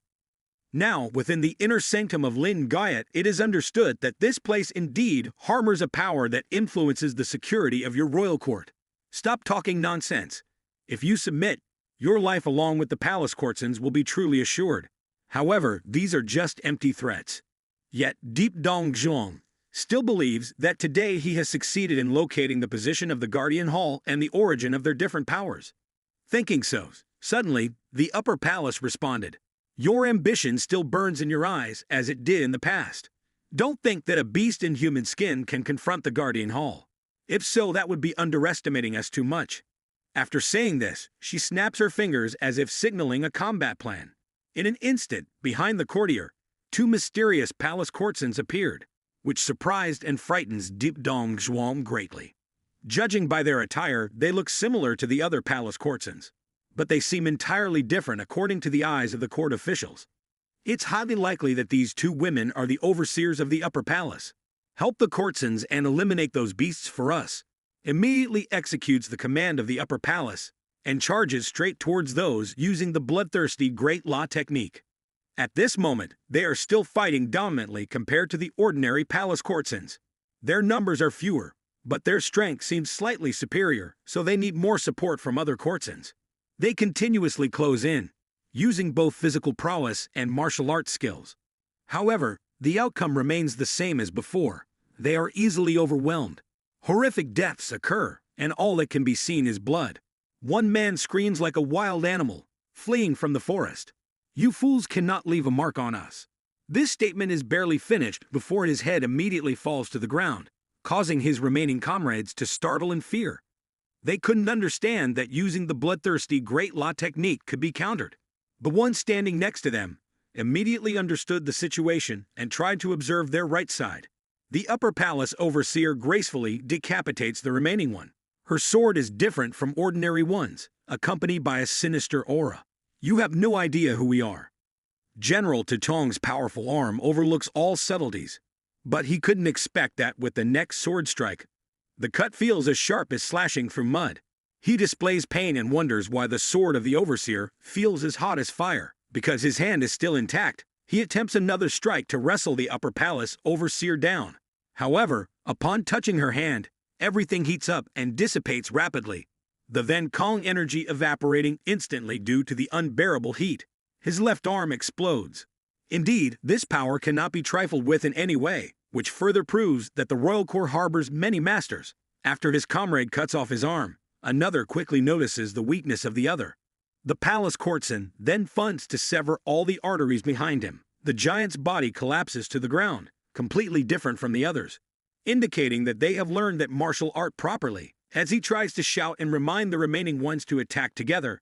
Now, within the inner sanctum of Lin Guyot, it is understood that this place indeed harbors a power that influences the security of your royal court. Stop talking nonsense. If you submit, your life along with the palace courtesans will be truly assured. However, these are just empty threats. Yet Deep Dong Zhuang still believes that today he has succeeded in locating the position of the Guardian Hall and the origin of their different powers. Thinking so, suddenly, the upper palace responded. Your ambition still burns in your eyes as it did in the past. Don't think that a beast in human skin can confront the Guardian Hall. If so, that would be underestimating us too much. After saying this, she snaps her fingers as if signaling a combat plan. In an instant, behind the courtier, two mysterious palace courtesans appeared, which surprised and frightens Deep Dong Zhuang greatly. Judging by their attire, they look similar to the other palace courtesans, but they seem entirely different according to the eyes of the court officials. It's highly likely that these two women are the overseers of the upper palace. Help the courtesans and eliminate those beasts for us. Immediately executes the command of the upper palace and charges straight towards those using the bloodthirsty Great Law technique. At this moment, they are still fighting dominantly compared to the ordinary palace courtesans. Their numbers are fewer, but their strength seems slightly superior, so they need more support from other courtesans. They continuously close in, using both physical prowess and martial arts skills. However, the outcome remains the same as before. They are easily overwhelmed. Horrific deaths occur, and all that can be seen is blood. One man screams like a wild animal, fleeing from the forest. "You fools cannot leave a mark on us." This statement is barely finished before his head immediately falls to the ground, causing his remaining comrades to startle in fear. They couldn't understand that using the bloodthirsty Great Law technique could be countered. The one standing next to them immediately understood the situation and tried to observe their right side. The upper palace overseer gracefully decapitates the remaining one. Her sword is different from ordinary ones, accompanied by a sinister aura. "You have no idea who we are." General Tutong's powerful arm overlooks all subtleties, but he couldn't expect that with the next sword strike. The cut feels as sharp as slashing through mud. He displays pain and wonders why the sword of the overseer feels as hot as fire. Because his hand is still intact, he attempts another strike to wrestle the upper palace overseer down. However, upon touching her hand, everything heats up and dissipates rapidly, the Van Kong energy evaporating instantly due to the unbearable heat. His left arm explodes. Indeed, this power cannot be trifled with in any way, which further proves that the royal court harbors many masters. After his comrade cuts off his arm, another quickly notices the weakness of the other. The palace courtesan then funds to sever all the arteries behind him. The giant's body collapses to the ground, completely different from the others, indicating that they have learned that martial art properly. As he tries to shout and remind the remaining ones to attack together,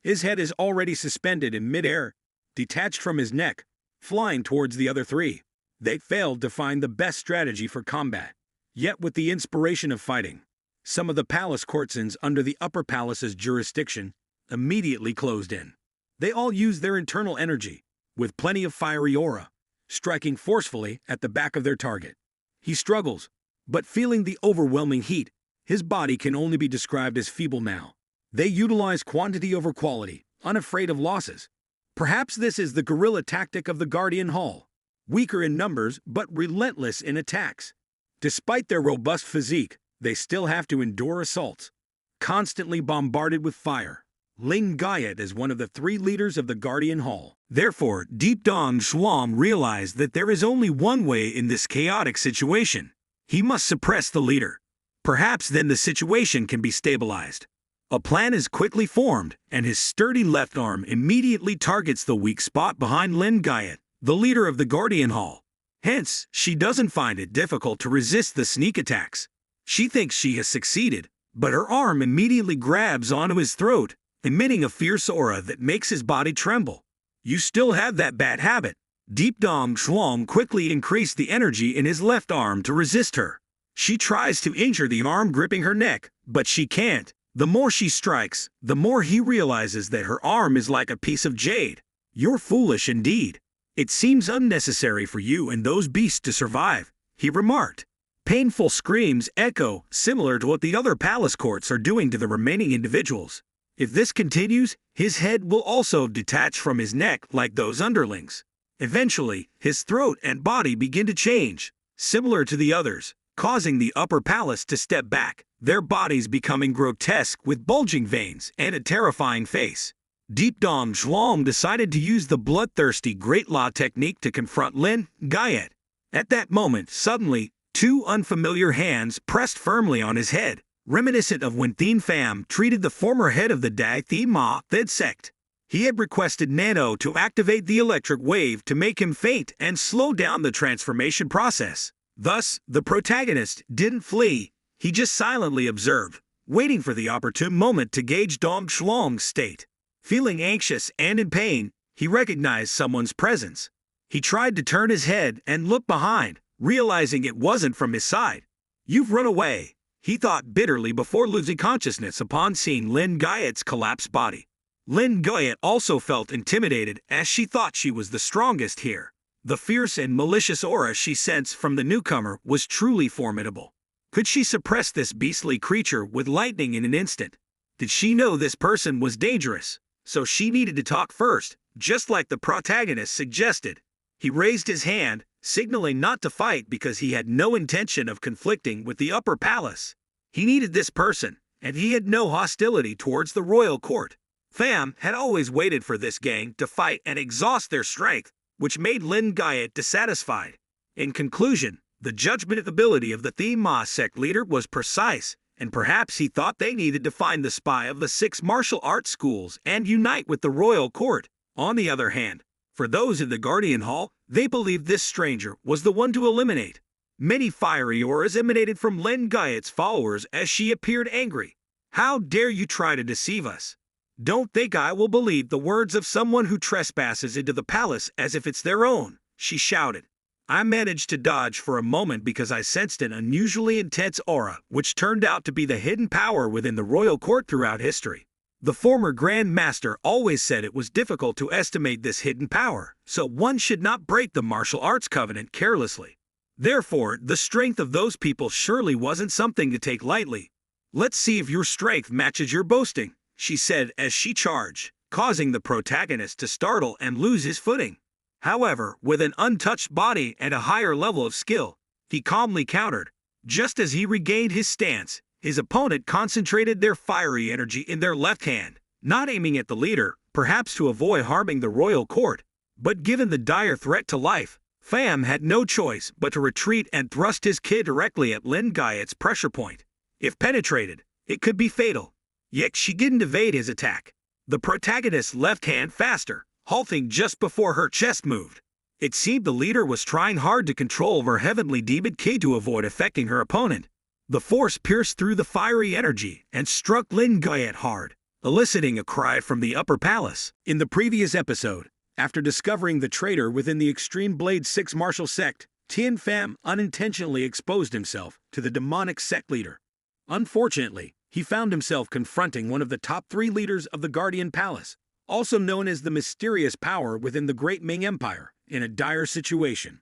his head is already suspended in midair, detached from his neck, flying towards the other three. They failed to find the best strategy for combat. Yet with the inspiration of fighting, some of the palace courtesans under the upper palace's jurisdiction immediately closed in. They all used their internal energy, with plenty of fiery aura, striking forcefully at the back of their target. He struggles, but feeling the overwhelming heat, his body can only be described as feeble now. They utilize quantity over quality, unafraid of losses. Perhaps this is the guerrilla tactic of the Guardian Hall, weaker in numbers but relentless in attacks. Despite their robust physique, they still have to endure assaults, constantly bombarded with fire. Ling Gayet is one of the three leaders of the Guardian Hall. Therefore, Deep Dong Zhuang realized that there is only one way in this chaotic situation. He must suppress the leader. Perhaps then the situation can be stabilized. A plan is quickly formed, and his sturdy left arm immediately targets the weak spot behind Lin Gayet, the leader of the Guardian Hall. Hence, she doesn't find it difficult to resist the sneak attacks. She thinks she has succeeded, but her arm immediately grabs onto his throat, emitting a fierce aura that makes his body tremble. "You still have that bad habit." Deep Dong Zhuang quickly increased the energy in his left arm to resist her. She tries to injure the arm gripping her neck, but she can't. The more she strikes, the more he realizes that her arm is like a piece of jade. "You're foolish indeed. It seems unnecessary for you and those beasts to survive," he remarked. Painful screams echo, similar to what the other palace courts are doing to the remaining individuals. If this continues, his head will also detach from his neck like those underlings. Eventually, his throat and body begin to change, similar to the others, causing the upper palace to step back, their bodies becoming grotesque with bulging veins and a terrifying face. Deep Dong Zhuang decided to use the bloodthirsty Great Law technique to confront Lin Gayet. At that moment, suddenly, two unfamiliar hands pressed firmly on his head, reminiscent of when Thien Pham treated the former head of the Dai Thi Ma Thed sect. He had requested NANO to activate the electric wave to make him faint and slow down the transformation process. Thus, the protagonist didn't flee, he just silently observed, waiting for the opportune moment to gauge Dong Zhuang's state. Feeling anxious and in pain, he recognized someone's presence. He tried to turn his head and look behind, realizing it wasn't from his side. "You've run away," he thought bitterly before losing consciousness upon seeing Lin Guyet's collapsed body. Lin Guyet also felt intimidated as she thought she was the strongest here. The fierce and malicious aura she sensed from the newcomer was truly formidable. Could she suppress this beastly creature with lightning in an instant? Did she know this person was dangerous? So she needed to talk first, just like the protagonist suggested. He raised his hand, signaling not to fight because he had no intention of conflicting with the upper palace. He needed this person, and he had no hostility towards the royal court. Pham had always waited for this gang to fight and exhaust their strength, which made Lin Guyet dissatisfied. In conclusion, the judgment ability of the Thema sect leader was precise, and perhaps he thought they needed to find the spy of the 6 martial arts schools and unite with the royal court. On the other hand, for those in the Guardian Hall, they believed this stranger was the one to eliminate. Many fiery auras emanated from Lin Guyet's followers as she appeared angry. "How dare you try to deceive us? Don't think I will believe the words of someone who trespasses into the palace as if it's their own," she shouted. I managed to dodge for a moment because I sensed an unusually intense aura, which turned out to be the hidden power within the royal court throughout history. The former Grand Master always said it was difficult to estimate this hidden power, so one should not break the martial arts covenant carelessly. Therefore, the strength of those people surely wasn't something to take lightly. "Let's see if your strength matches your boasting," she said as she charged, causing the protagonist to startle and lose his footing. However, with an untouched body and a higher level of skill, he calmly countered. Just as he regained his stance, his opponent concentrated their fiery energy in their left hand, not aiming at the leader, perhaps to avoid harming the royal court. But given the dire threat to life, Pham had no choice but to retreat and thrust his kid directly at Lin Guyet's pressure point. If penetrated, it could be fatal. Yet she didn't evade his attack. The protagonist's left hand faster, halting just before her chest moved. It seemed the leader was trying hard to control her heavenly demon ki to avoid affecting her opponent. The force pierced through the fiery energy and struck Lin Guyet hard, eliciting a cry from the upper palace. In the previous episode, after discovering the traitor within the Extreme Blade 6 martial sect, Tien Pham unintentionally exposed himself to the demonic sect leader. Unfortunately, he found himself confronting one of the top 3 leaders of the Guardian Palace, also known as the mysterious power within the Great Ming Empire, in a dire situation.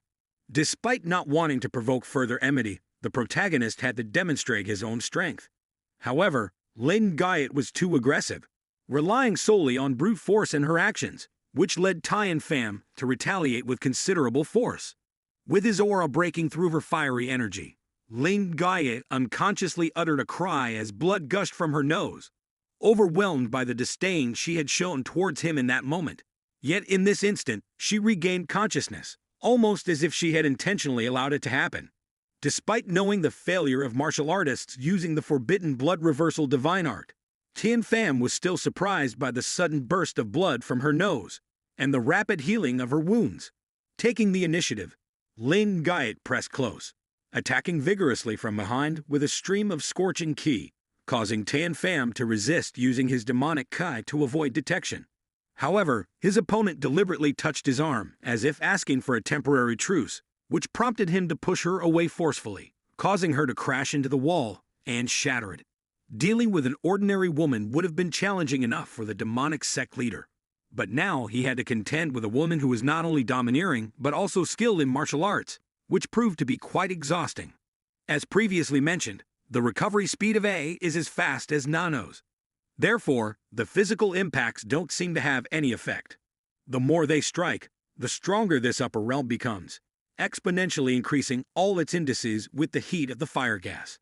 Despite not wanting to provoke further enmity, the protagonist had to demonstrate his own strength. However, Lin Guyet was too aggressive, relying solely on brute force in her actions, which led Tien Pham to retaliate with considerable force. With his aura breaking through her fiery energy, Lin Guyet unconsciously uttered a cry as blood gushed from her nose, overwhelmed by the disdain she had shown towards him in that moment. Yet in this instant, she regained consciousness, almost as if she had intentionally allowed it to happen. Despite knowing the failure of martial artists using the forbidden blood reversal divine art, Tien Pham was still surprised by the sudden burst of blood from her nose and the rapid healing of her wounds. Taking the initiative, Lin Guyet pressed close, attacking vigorously from behind with a stream of scorching ki, causing Tien Pham to resist using his demonic ki to avoid detection. However, his opponent deliberately touched his arm, as if asking for a temporary truce, which prompted him to push her away forcefully, causing her to crash into the wall and shatter it. Dealing with an ordinary woman would have been challenging enough for the demonic sect leader, but now he had to contend with a woman who was not only domineering but also skilled in martial arts, which proved to be quite exhausting. As previously mentioned, the recovery speed of A is as fast as NANO's. Therefore, the physical impacts don't seem to have any effect. The more they strike, the stronger this upper realm becomes, exponentially increasing all its indices with the heat of the fire gas.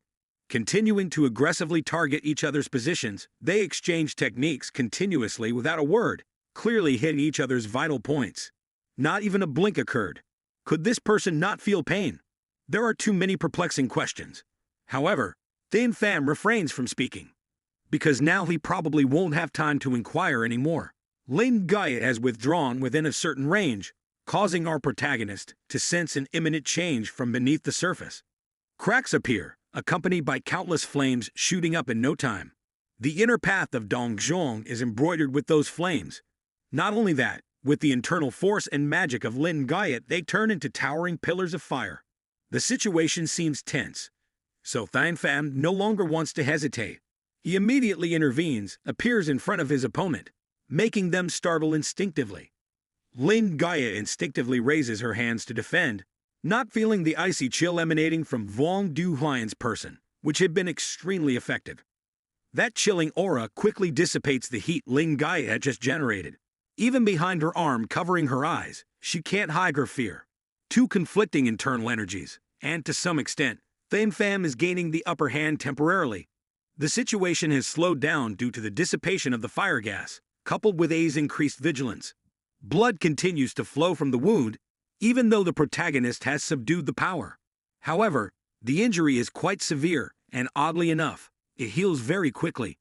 Continuing to aggressively target each other's positions, they exchange techniques continuously without a word, clearly hitting each other's vital points. Not even a blink occurred. Could this person not feel pain? There are too many perplexing questions. However, Tien Pham refrains from speaking, because now he probably won't have time to inquire anymore. Lin Guyet has withdrawn within a certain range, causing our protagonist to sense an imminent change from beneath the surface. Cracks appear, accompanied by countless flames shooting up in no time. The inner path of Dongzhong is embroidered with those flames. Not only that, With the internal force and magic of Lin Guyet, they turn into towering pillars of fire. The situation seems tense, so Than Pham no longer wants to hesitate. He immediately intervenes, appears in front of his opponent, making them startle instinctively. Lin Guyet instinctively raises her hands to defend, not feeling the icy chill emanating from Vuong Du Huian's person, which had been extremely effective. That chilling aura quickly dissipates the heat Lin Guyet had just generated. Even behind her arm covering her eyes, she can't hide her fear. Two conflicting internal energies, and to some extent, Than Pham is gaining the upper hand temporarily. The situation has slowed down due to the dissipation of the fire gas, coupled with A's increased vigilance. Blood continues to flow from the wound, even though the protagonist has subdued the power. However, the injury is quite severe, and oddly enough, it heals very quickly.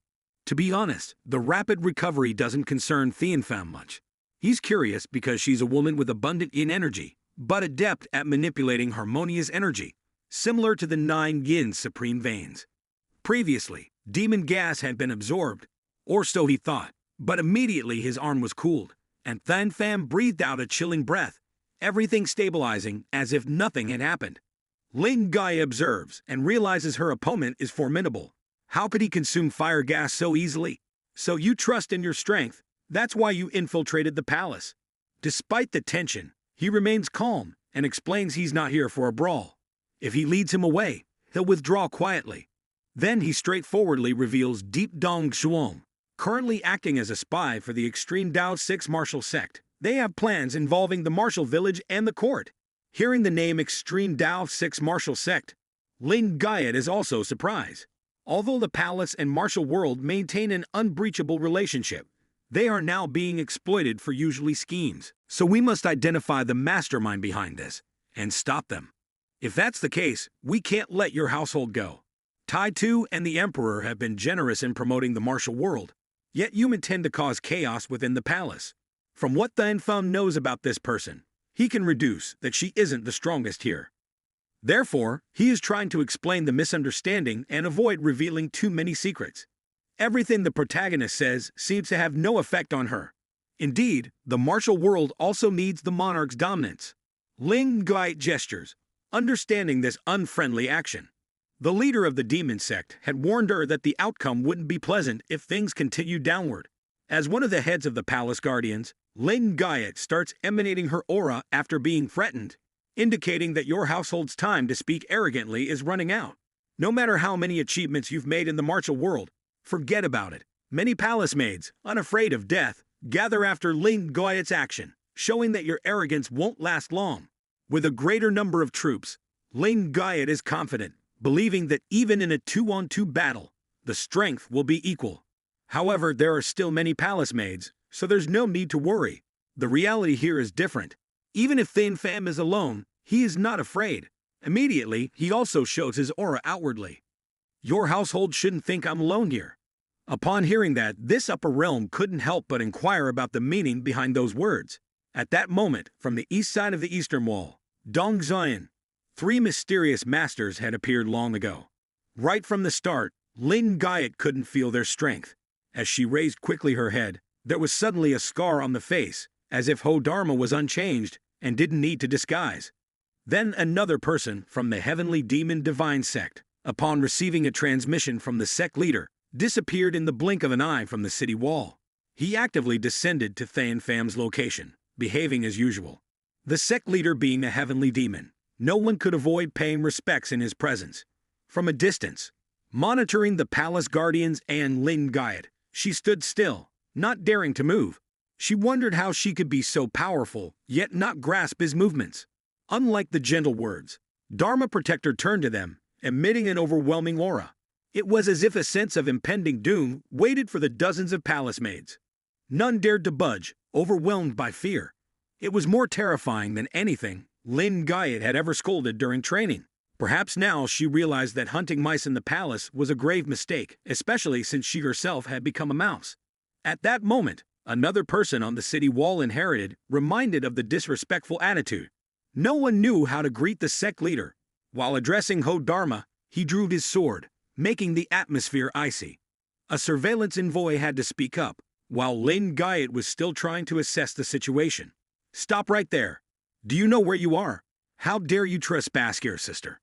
To be honest, the rapid recovery doesn't concern Than Pham much. He's curious because she's a woman with abundant yin energy, but adept at manipulating harmonious energy, similar to the 9 yin supreme veins. Previously, demon gas had been absorbed, or so he thought, but immediately his arm was cooled, and Than Pham breathed out a chilling breath, everything stabilizing as if nothing had happened. Lin Guyet observes and realizes her opponent is formidable. How could he consume fire gas so easily? So you trust in your strength, that's why you infiltrated the palace. Despite the tension, he remains calm and explains he's not here for a brawl. If he leads him away, he'll withdraw quietly. Then he straightforwardly reveals Deep Dong Shuang, currently acting as a spy for the extreme Dao 6 martial sect. They have plans involving the martial village and the court. Hearing the name Extreme Dao 6 martial sect, Lin Guyet is also surprised. Although the palace and martial world maintain an unbreachable relationship, they are now being exploited for usually schemes. So we must identify the mastermind behind this and stop them. If that's the case, we can't let your household go. Tai Tu and the Emperor have been generous in promoting the martial world, yet you intend to cause chaos within the palace. From what Than Pham knows about this person, he can deduce that she isn't the strongest here. Therefore, he is trying to explain the misunderstanding and avoid revealing too many secrets. Everything the protagonist says seems to have no effect on her. Indeed, the martial world also needs the monarch's dominance. Lin Guyet gestures, understanding this unfriendly action. The leader of the demon sect had warned her that the outcome wouldn't be pleasant if things continued downward. As one of the heads of the palace guardians, Lin Guyet starts emanating her aura after being threatened, indicating that your household's time to speak arrogantly is running out. No matter how many achievements you've made in the martial world, forget about it. Many palace maids, unafraid of death, gather after Lin Guyet's action, showing that your arrogance won't last long. With a greater number of troops, Lin Guyet is confident, believing that even in a 2-on-2 battle, the strength will be equal. However, there are still many palace maids, so there's no need to worry. The reality here is different. Even if Than Pham is alone, he is not afraid. Immediately, he also shows his aura outwardly. Your household shouldn't think I'm alone here. Upon hearing that, this upper realm couldn't help but inquire about the meaning behind those words. At that moment, from the east side of the eastern wall, Dong Zion, 3 mysterious masters had appeared long ago. Right from the start, Lin Guyet couldn't feel their strength. As she raised quickly her head, there was suddenly a scar on the face, as if Ho Dharma was unchanged and didn't need to disguise. Then another person from the heavenly demon divine sect, upon receiving a transmission from the sect leader, disappeared in the blink of an eye from the city wall. He actively descended to Than Pham's location, behaving as usual. The sect leader being a heavenly demon, no one could avoid paying respects in his presence. From a distance, monitoring the palace guardians and Lin Guyet, she stood still, not daring to move. She wondered how she could be so powerful, yet not grasp his movements. Unlike the gentle words, Dharma Protector turned to them, emitting an overwhelming aura. It was as if a sense of impending doom waited for the dozens of palace maids. None dared to budge, overwhelmed by fear. It was more terrifying than anything Lin Guyet had ever scolded during training. Perhaps now she realized that hunting mice in the palace was a grave mistake, especially since she herself had become a mouse. At that moment, another person on the city wall inherited, reminded of the disrespectful attitude. No one knew how to greet the sect leader. While addressing Ho Dharma, he drew his sword, making the atmosphere icy. A surveillance envoy had to speak up, while Lin Guyot was still trying to assess the situation. "Stop right there. Do you know where you are? How dare you trespass here, sister?"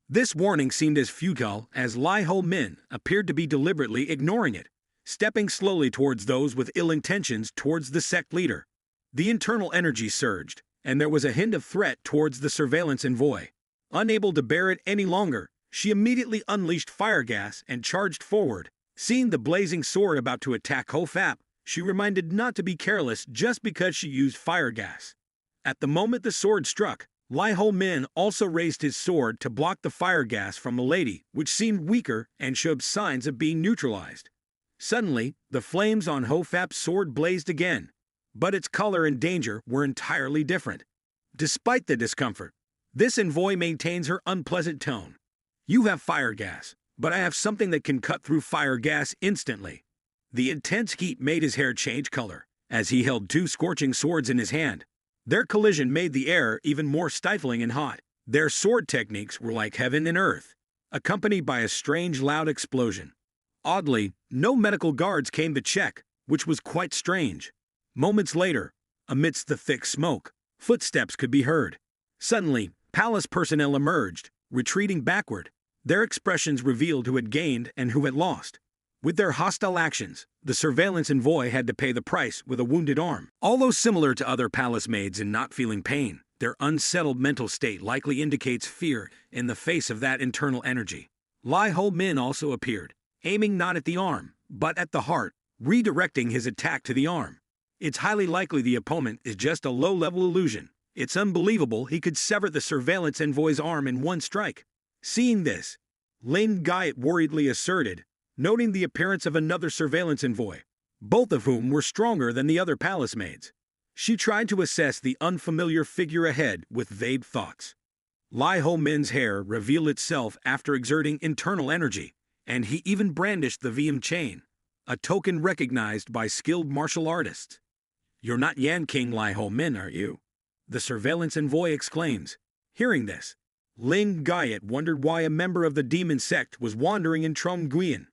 This warning seemed as futile as Lai Ho Min appeared to be deliberately ignoring it, stepping slowly towards those with ill intentions towards the sect leader. The internal energy surged, and there was a hint of threat towards the surveillance envoy. Unable to bear it any longer, she immediately unleashed fire gas and charged forward. Seeing the blazing sword about to attack Ho Fap, she reminded not to be careless just because she used fire gas. At the moment the sword struck, Lai Ho Min also raised his sword to block the fire gas from the lady, which seemed weaker and showed signs of being neutralized. Suddenly, the flames on Ho Fap's sword blazed again, but its color and danger were entirely different. Despite the discomfort, this envoy maintains her unpleasant tone. "You have fire gas, but I have something that can cut through fire gas instantly." The intense heat made his hair change color, as he held two scorching swords in his hand. Their collision made the air even more stifling and hot. Their sword techniques were like heaven and earth, accompanied by a strange loud explosion. Oddly, no medical guards came to check, which was quite strange. Moments later, amidst the thick smoke, footsteps could be heard. Suddenly, palace personnel emerged, retreating backward. Their expressions revealed who had gained and who had lost. With their hostile actions, the surveillance envoy had to pay the price with a wounded arm. Although similar to other palace maids in not feeling pain, their unsettled mental state likely indicates fear in the face of that internal energy. Lai Ho Min also appeared, aiming not at the arm, but at the heart, redirecting his attack to the arm. It's highly likely the opponent is just a low-level illusion. It's unbelievable he could sever the surveillance envoy's arm in one strike. Seeing this, Lin Guyot worriedly asserted, noting the appearance of another surveillance envoy, both of whom were stronger than the other palace maids. She tried to assess the unfamiliar figure ahead with vague thoughts. Lai Ho Min's hair revealed itself after exerting internal energy, and he even brandished the VM chain, a token recognized by skilled martial artists. "You're not Yan King Lai Ho Min, are you?" the surveillance envoy exclaims. Hearing this, Lin Guyot wondered why a member of the demon sect was wandering in Trung Nguyen.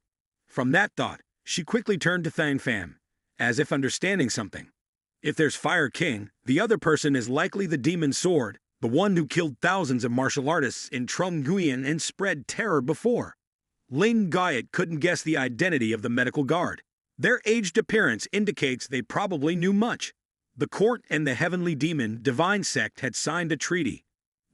From that thought, she quickly turned to Thang Pham, as if understanding something. If there's Fire King, the other person is likely the demon sword, the one who killed thousands of martial artists in Trung Nguyen and spread terror before. Lin Guyot couldn't guess the identity of the medical guard. Their aged appearance indicates they probably knew much. The court and the heavenly demon divine sect had signed a treaty.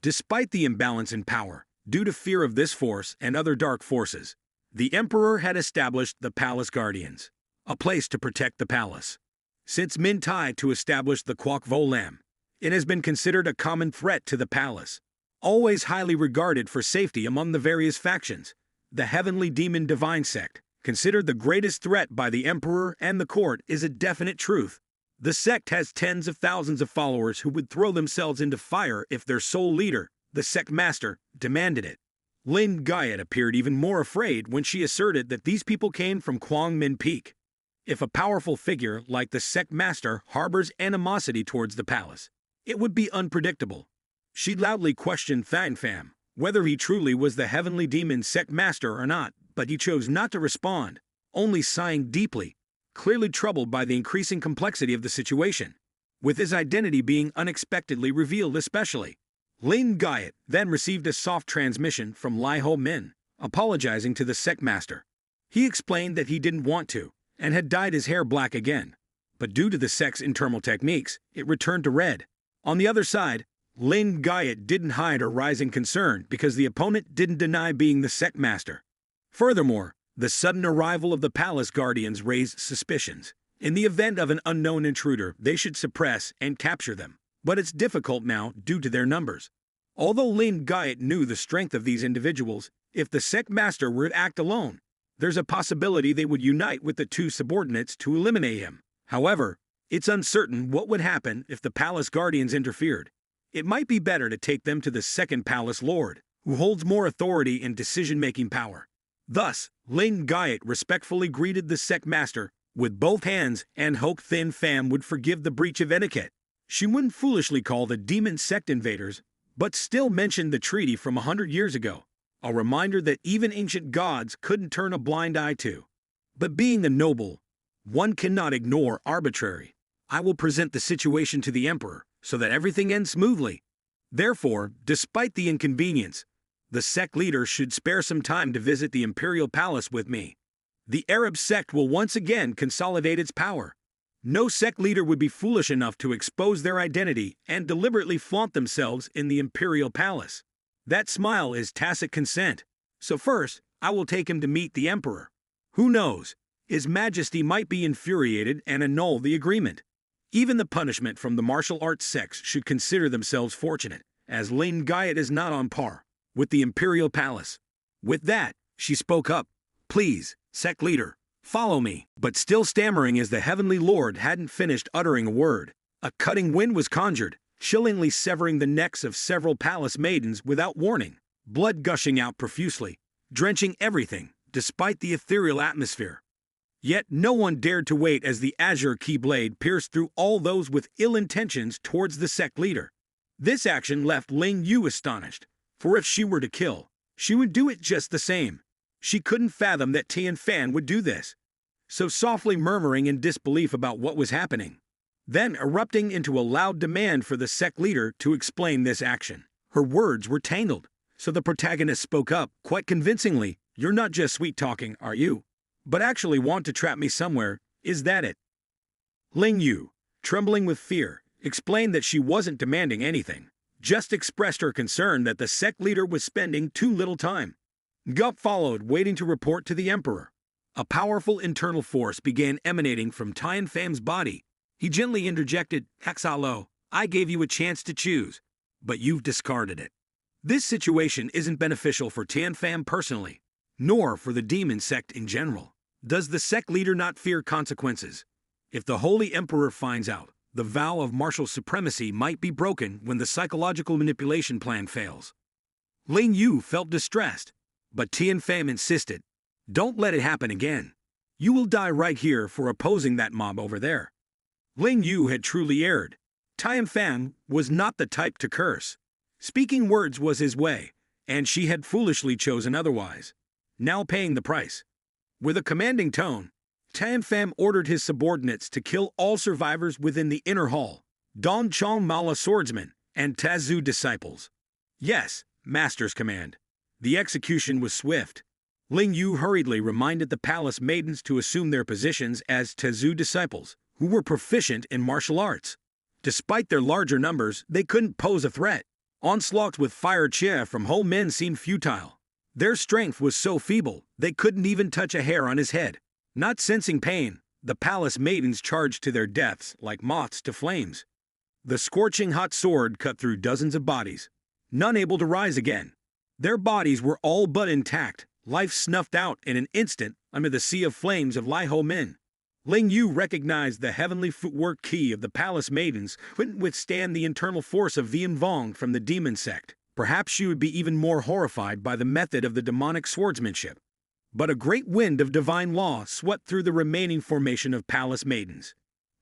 Despite the imbalance in power, due to fear of this force and other dark forces, the emperor had established the Palace Guardians, a place to protect the palace. Since Min Tai to establish the Quoc Vo Lam, it has been considered a common threat to the palace. Always highly regarded for safety among the various factions, the heavenly demon divine sect, considered the greatest threat by the emperor and the court, is a definite truth. The sect has tens of thousands of followers who would throw themselves into fire if their sole leader, the sect master, demanded it. Lin Guyot appeared even more afraid when she asserted that these people came from Quang Min Peak. If a powerful figure like the sect master harbors animosity towards the palace, it would be unpredictable. She loudly questioned Thang Pham whether he truly was the heavenly demon sect master or not, but he chose not to respond, only sighing deeply, clearly troubled by the increasing complexity of the situation, with his identity being unexpectedly revealed especially. Lin Guyot then received a soft transmission from Lai Ho Min, apologizing to the sect master. He explained that he didn't want to, and had dyed his hair black again, but due to the sect's internal techniques, it returned to red. On the other side, Lin Guyot didn't hide her rising concern because the opponent didn't deny being the sect master. Furthermore, the sudden arrival of the palace guardians raised suspicions. In the event of an unknown intruder, they should suppress and capture them, but it's difficult now due to their numbers. Although Lin Guyot knew the strength of these individuals, if the sect master were to act alone, there's a possibility they would unite with the two subordinates to eliminate him. However, it's uncertain what would happen if the palace guardians interfered. It might be better to take them to the second palace lord, who holds more authority and decision-making power. Thus, Lin Guyot respectfully greeted the sect master with both hands and hoped Thang Pham would forgive the breach of etiquette. She wouldn't foolishly call the demon sect invaders, but still mentioned the treaty from 100 years ago, a reminder that even ancient gods couldn't turn a blind eye to. But being a noble, One cannot ignore arbitrary. I will present the situation to the emperor so that everything ends smoothly. Therefore, despite the inconvenience, the sect leader should spare some time to visit the imperial palace with me. The Arab sect will once again consolidate its power. No sect leader would be foolish enough to expose their identity and deliberately flaunt themselves in the imperial palace. That smile is tacit consent. So first, I will take him to meet the emperor. Who knows? His Majesty might be infuriated and annul the agreement. Even the punishment from the martial arts sects should consider themselves fortunate, as Ling Guyot is not on par with the imperial palace. With that, she spoke up. Please, sect leader, follow me. But still stammering as the heavenly lord hadn't finished uttering a word, a cutting wind was conjured, chillingly severing the necks of several palace maidens without warning, blood gushing out profusely, drenching everything, despite the ethereal atmosphere. Yet no one dared to wait as the azure keyblade pierced through all those with ill intentions towards the sect leader. This action left Ling Yu astonished, for if she were to kill, she would do it just the same. She couldn't fathom that Tian Fan would do this. So softly murmuring in disbelief about what was happening, then erupting into a loud demand for the sect leader to explain this action. Her words were tangled, so the protagonist spoke up quite convincingly. You're not just sweet-talking, are you? But actually want to trap me somewhere, is that it? Ling Yu, trembling with fear, explained that she wasn't demanding anything, just expressed her concern that the sect leader was spending too little time. Gup followed, waiting to report to the emperor. A powerful internal force began emanating from Tian Fam's body. He gently interjected, Haxalo, I gave you a chance to choose, but you've discarded it. This situation isn't beneficial for Tian Fam personally, nor for the demon sect in general. Does the sect leader not fear consequences? If the Holy Emperor finds out, the vow of martial supremacy might be broken when the psychological manipulation plan fails. Ling Yu felt distressed, but Tian Fam insisted, don't let it happen again. You will die right here for opposing that mob over there. Ling Yu had truly erred. Tian Fam was not the type to curse. Speaking words was his way, and she had foolishly chosen otherwise, now paying the price. With a commanding tone, Tian Fam ordered his subordinates to kill all survivors within the inner hall, Don Chong Mala swordsmen, and Tazu disciples. Yes, master's command. The execution was swift. Ling Yu hurriedly reminded the palace maidens to assume their positions as Tazu disciples, who were proficient in martial arts. Despite their larger numbers, they couldn't pose a threat. Onslaughts with fire chia from whole men seemed futile. Their strength was so feeble, they couldn't even touch a hair on his head. Not sensing pain, the palace maidens charged to their deaths like moths to flames. The scorching hot sword cut through dozens of bodies, none able to rise again. Their bodies were all but intact, life snuffed out in an instant under the sea of flames of Lai Ho Min. Ling Yu recognized the heavenly footwork key of the palace maidens couldn't withstand the internal force of Vian Vong from the demon sect. Perhaps she would be even more horrified by the method of the demonic swordsmanship. But a great wind of divine law swept through the remaining formation of palace maidens,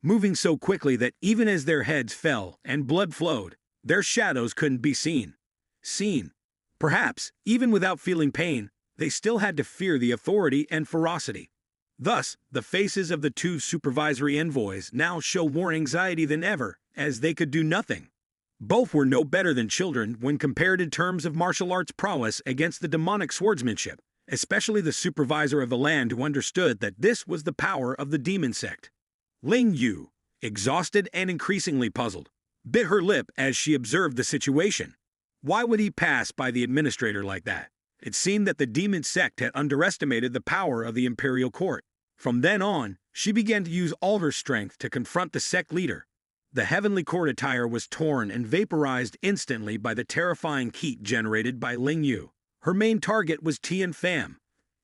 moving so quickly that even as their heads fell and blood flowed, their shadows couldn't be seen. Perhaps, even without feeling pain, they still had to fear the authority and ferocity. Thus, the faces of the two supervisory envoys now show more anxiety than ever, as they could do nothing. Both were no better than children when compared in terms of martial arts prowess against the demonic swordsmanship, especially the supervisor of the land who understood that this was the power of the demon sect. Ling Yu, exhausted and increasingly puzzled, bit her lip as she observed the situation. Why would he pass by the administrator like that? It seemed that the demon sect had underestimated the power of the imperial court. From then on, she began to use all her strength to confront the sect leader. The heavenly court attire was torn and vaporized instantly by the terrifying heat generated by Ling Yu. Her main target was Tian Fam.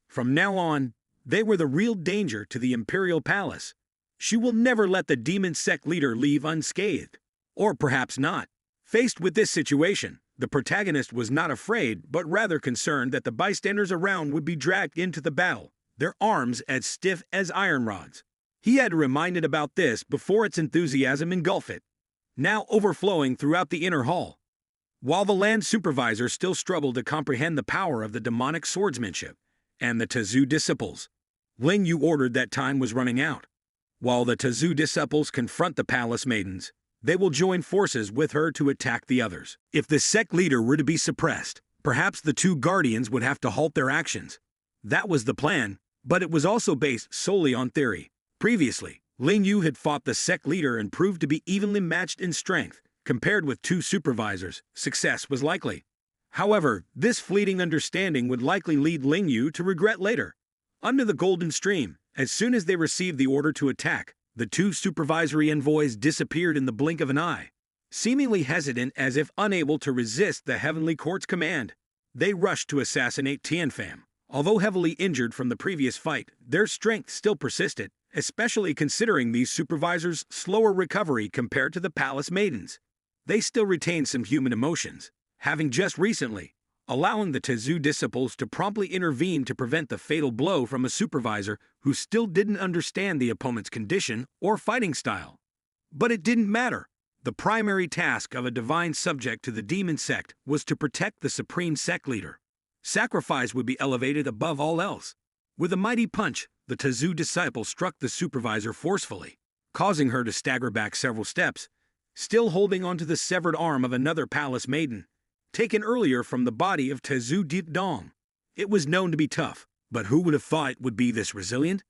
From now on, they were the real danger to the imperial palace. She will never let the demon sect leader leave unscathed. Or perhaps not. Faced with this situation, the protagonist was not afraid, but rather concerned that the bystanders around would be dragged into the battle, their arms as stiff as iron rods. He had reminded about this before its enthusiasm engulfed it, now overflowing throughout the inner hall. While the land supervisor still struggled to comprehend the power of the demonic swordsmanship and the Tazu disciples, Ling Yu ordered that time was running out. While the Tazu disciples confront the palace maidens, they will join forces with her to attack the others. If the sect leader were to be suppressed, perhaps the two guardians would have to halt their actions. That was the plan, but it was also based solely on theory. Previously, Ling Yu had fought the sect leader and proved to be evenly matched in strength. Compared with two supervisors, success was likely. However, this fleeting understanding would likely lead Ling Yu to regret later. Under the Golden Stream, as soon as they received the order to attack, the two supervisory envoys disappeared in the blink of an eye. Seemingly hesitant as if unable to resist the Heavenly Court's command, they rushed to assassinate Tianfam. Although heavily injured from the previous fight, their strength still persisted, especially considering these supervisors' slower recovery compared to the palace maidens. They still retained some human emotions, having just recently, allowing the Tazu disciples to promptly intervene to prevent the fatal blow from a supervisor who still didn't understand the opponent's condition or fighting style. But it didn't matter. The primary task of a divine subject to the demon sect was to protect the supreme sect leader. Sacrifice would be elevated above all else. With a mighty punch, the Tazu disciple struck the supervisor forcefully, causing her to stagger back several steps, still holding onto the severed arm of another palace maiden, taken earlier from the body of Tazu Deep Dong. It was known to be tough, but who would have thought it would be this resilient?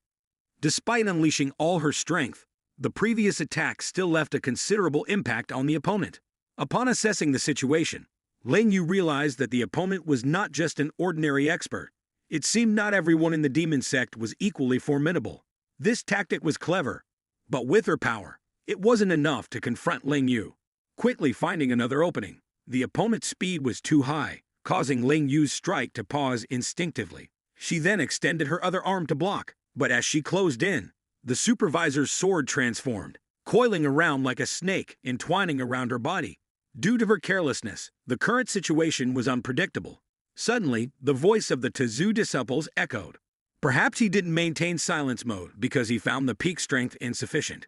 Despite unleashing all her strength, the previous attack still left a considerable impact on the opponent. Upon assessing the situation, Ling Yu realized that the opponent was not just an ordinary expert. It seemed not everyone in the demon sect was equally formidable. This tactic was clever, but with her power, it wasn't enough to confront Ling Yu. Quickly finding another opening, the opponent's speed was too high, causing Ling Yu's strike to pause instinctively. She then extended her other arm to block, but as she closed in, the supervisor's sword transformed, coiling around like a snake, entwining around her body. Due to her carelessness, the current situation was unpredictable. Suddenly, the voice of the Tazu disciples echoed. Perhaps he didn't maintain silence mode because he found the peak strength insufficient.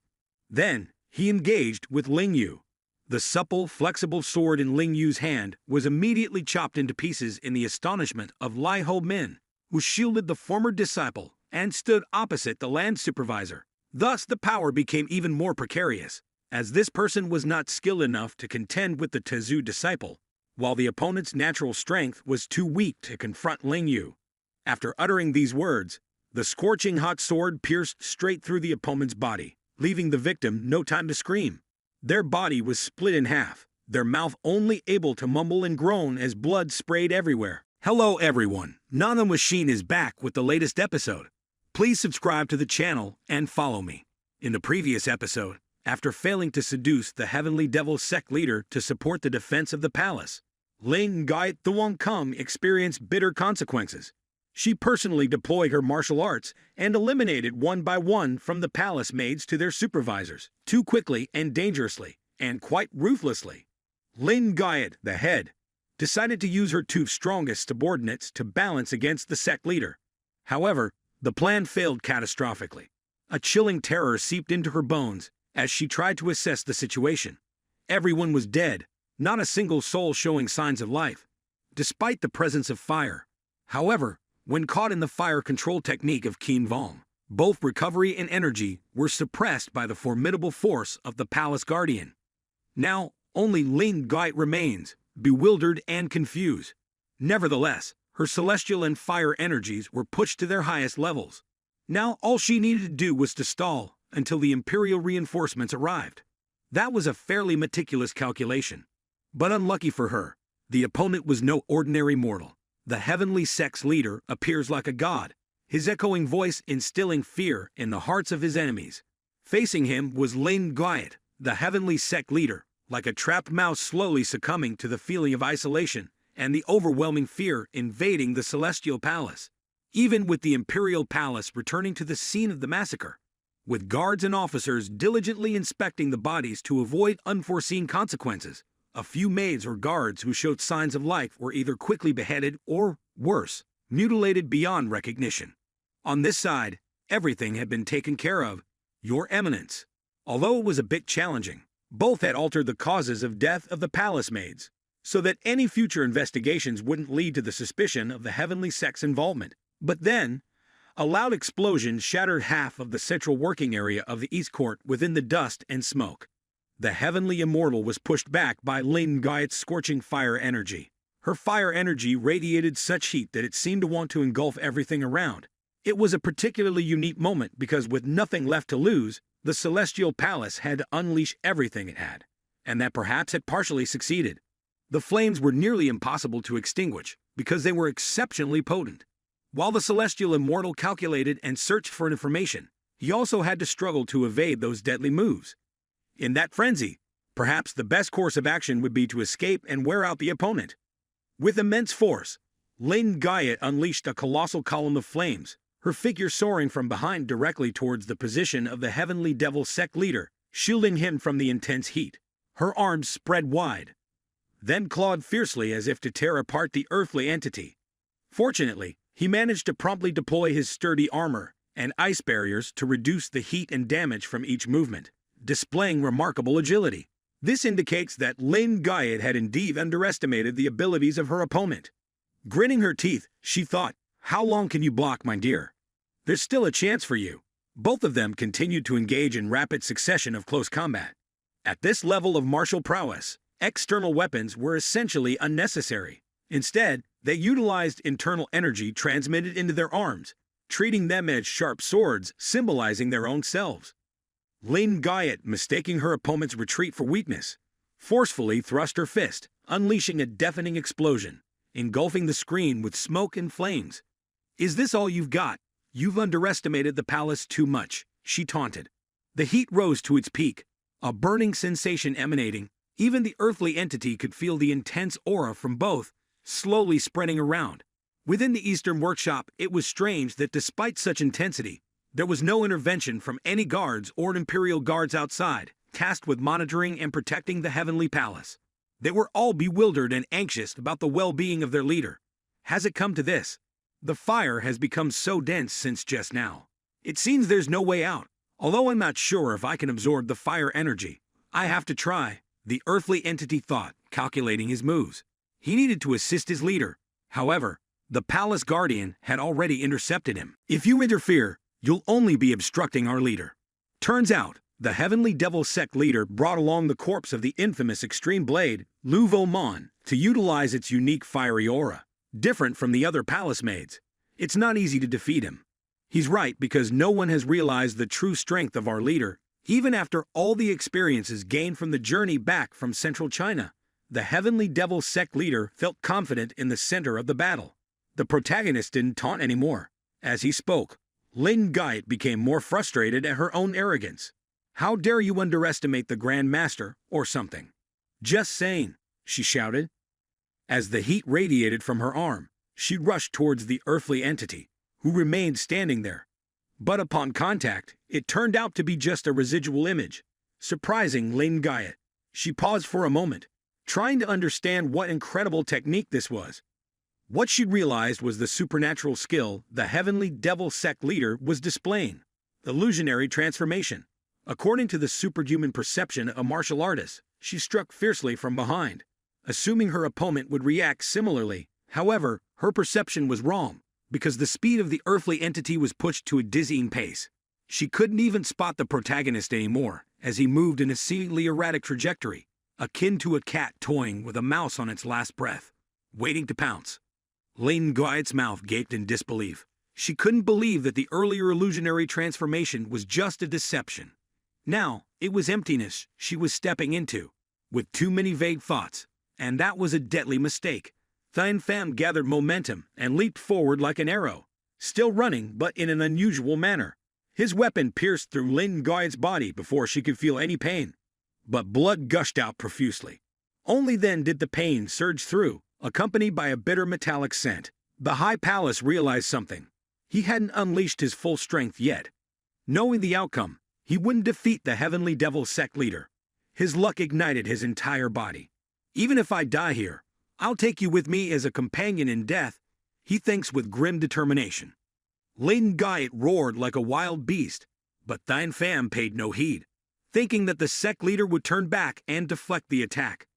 Then, he engaged with Ling Yu. The supple, flexible sword in Ling Yu's hand was immediately chopped into pieces in the astonishment of Lai Ho Min, who shielded the former disciple and stood opposite the land supervisor. Thus, the power became even more precarious, as this person was not skilled enough to contend with the Tazu disciple, while the opponent's natural strength was too weak to confront Ling Yu. After uttering these words, the scorching hot sword pierced straight through the opponent's body, leaving the victim no time to scream. Their body was split in half, their mouth only able to mumble and groan as blood sprayed everywhere. Hello everyone, NANO Machine is back with the latest episode. Please subscribe to the channel and follow me. In the previous episode, after failing to seduce the heavenly devil sect leader to support the defense of the palace, Ling Gai Thuong Kum experienced bitter consequences. She personally deployed her martial arts and eliminated one by one from the palace maids to their supervisors, too quickly and dangerously, and quite ruthlessly. Lin Guyot, the head, decided to use her two strongest subordinates to balance against the sect leader. However, the plan failed catastrophically. A chilling terror seeped into her bones as she tried to assess the situation. Everyone was dead, not a single soul showing signs of life, despite the presence of fire. However, when caught in the fire control technique of Qin Vong, both recovery and energy were suppressed by the formidable force of the palace guardian. Now, only Lin Guyot remains, bewildered and confused. Nevertheless, her celestial and fire energies were pushed to their highest levels. Now all she needed to do was to stall until the imperial reinforcements arrived. That was a fairly meticulous calculation. But unlucky for her, the opponent was no ordinary mortal. The heavenly sect's leader appears like a god, his echoing voice instilling fear in the hearts of his enemies. Facing him was Lin Guyot, the heavenly sect leader, like a trapped mouse slowly succumbing to the feeling of isolation and the overwhelming fear invading the celestial palace. Even with the imperial palace returning to the scene of the massacre, with guards and officers diligently inspecting the bodies to avoid unforeseen consequences, a few maids or guards who showed signs of life were either quickly beheaded or, worse, mutilated beyond recognition. On this side, everything had been taken care of, Your Eminence. Although it was a bit challenging, both had altered the causes of death of the palace maids, so that any future investigations wouldn't lead to the suspicion of the heavenly sect's involvement. But then, A loud explosion shattered half of the central working area of the East Court within the dust and smoke. The heavenly immortal was pushed back by Lin Guyet's scorching fire energy. Her fire energy radiated such heat that it seemed to want to engulf everything around. It was a particularly unique moment because with nothing left to lose, the celestial palace had to unleash everything it had, and that perhaps had partially succeeded. The flames were nearly impossible to extinguish because they were exceptionally potent. While the celestial immortal calculated and searched for information, he also had to struggle to evade those deadly moves. In that frenzy, perhaps the best course of action would be to escape and wear out the opponent. With immense force, Lin Guyet unleashed a colossal column of flames, her figure soaring from behind directly towards the position of the heavenly devil sect leader, shielding him from the intense heat. Her arms spread wide, then clawed fiercely as if to tear apart the earthly entity. Fortunately, he managed to promptly deploy his sturdy armor and ice barriers to reduce the heat and damage from each movement, displaying remarkable agility. This indicates that Lin Guyet had indeed underestimated the abilities of her opponent. Gritting her teeth, she thought, "How long can you block, my dear? There's still a chance for you." Both of them continued to engage in rapid succession of close combat. At this level of martial prowess, external weapons were essentially unnecessary. Instead, they utilized internal energy transmitted into their arms, treating them as sharp swords symbolizing their own selves. Lin Guyet, mistaking her opponent's retreat for weakness, forcefully thrust her fist, unleashing a deafening explosion, engulfing the screen with smoke and flames. "Is this all you've got? You've underestimated the palace too much," she taunted. The heat rose to its peak, a burning sensation emanating. Even the earthly entity could feel the intense aura from both, slowly spreading around. Within the Eastern workshop, it was strange that despite such intensity, there was no intervention from any guards or imperial guards outside, tasked with monitoring and protecting the heavenly palace. They were all bewildered and anxious about the well-being of their leader. Has it come to this? The fire has become so dense since just now. It seems there's no way out. Although I'm not sure if I can absorb the fire energy, I have to try, the earthly entity thought, calculating his moves. He needed to assist his leader. However, the palace guardian had already intercepted him. "If you interfere, you'll only be obstructing our leader." Turns out, the heavenly devil sect leader brought along the corpse of the infamous extreme blade, Lu Mon, to utilize its unique fiery aura. Different from the other palace maids, it's not easy to defeat him. He's right because no one has realized the true strength of our leader, even after all the experiences gained from the journey back from central China. The heavenly devil sect leader felt confident in the center of the battle. The protagonist didn't taunt anymore. As he spoke, Lin Guyet became more frustrated at her own arrogance. "How dare you underestimate the Grand Master, or something?" "Just saying," she shouted. As the heat radiated from her arm, she rushed towards the earthly entity, who remained standing there. But upon contact, it turned out to be just a residual image. Surprising Lin Guyet, she paused for a moment, trying to understand what incredible technique this was. What she realized was the supernatural skill the heavenly devil sect leader was displaying, illusionary transformation. According to the superhuman perception of martial artists, she struck fiercely from behind, assuming her opponent would react similarly. However, her perception was wrong, because the speed of the earthly entity was pushed to a dizzying pace. She couldn't even spot the protagonist anymore, as he moved in a seemingly erratic trajectory, akin to a cat toying with a mouse on its last breath, waiting to pounce. Lin Guyet's mouth gaped in disbelief. She couldn't believe that the earlier illusionary transformation was just a deception. Now, it was emptiness she was stepping into, with too many vague thoughts, and that was a deadly mistake. Thine Pham gathered momentum and leaped forward like an arrow, still running but in an unusual manner. His weapon pierced through Lin Guyet's body before she could feel any pain, but blood gushed out profusely. Only then did the pain surge through, accompanied by a bitter metallic scent. The High Palace realized something. He hadn't unleashed his full strength yet. Knowing the outcome, he wouldn't defeat the heavenly devil sect leader. His luck ignited his entire body. "Even if I die here, I'll take you with me as a companion in death," he thinks with grim determination. Lin Guyet roared like a wild beast, but Thine Pham paid no heed, thinking that the sect leader would turn back and deflect the attack.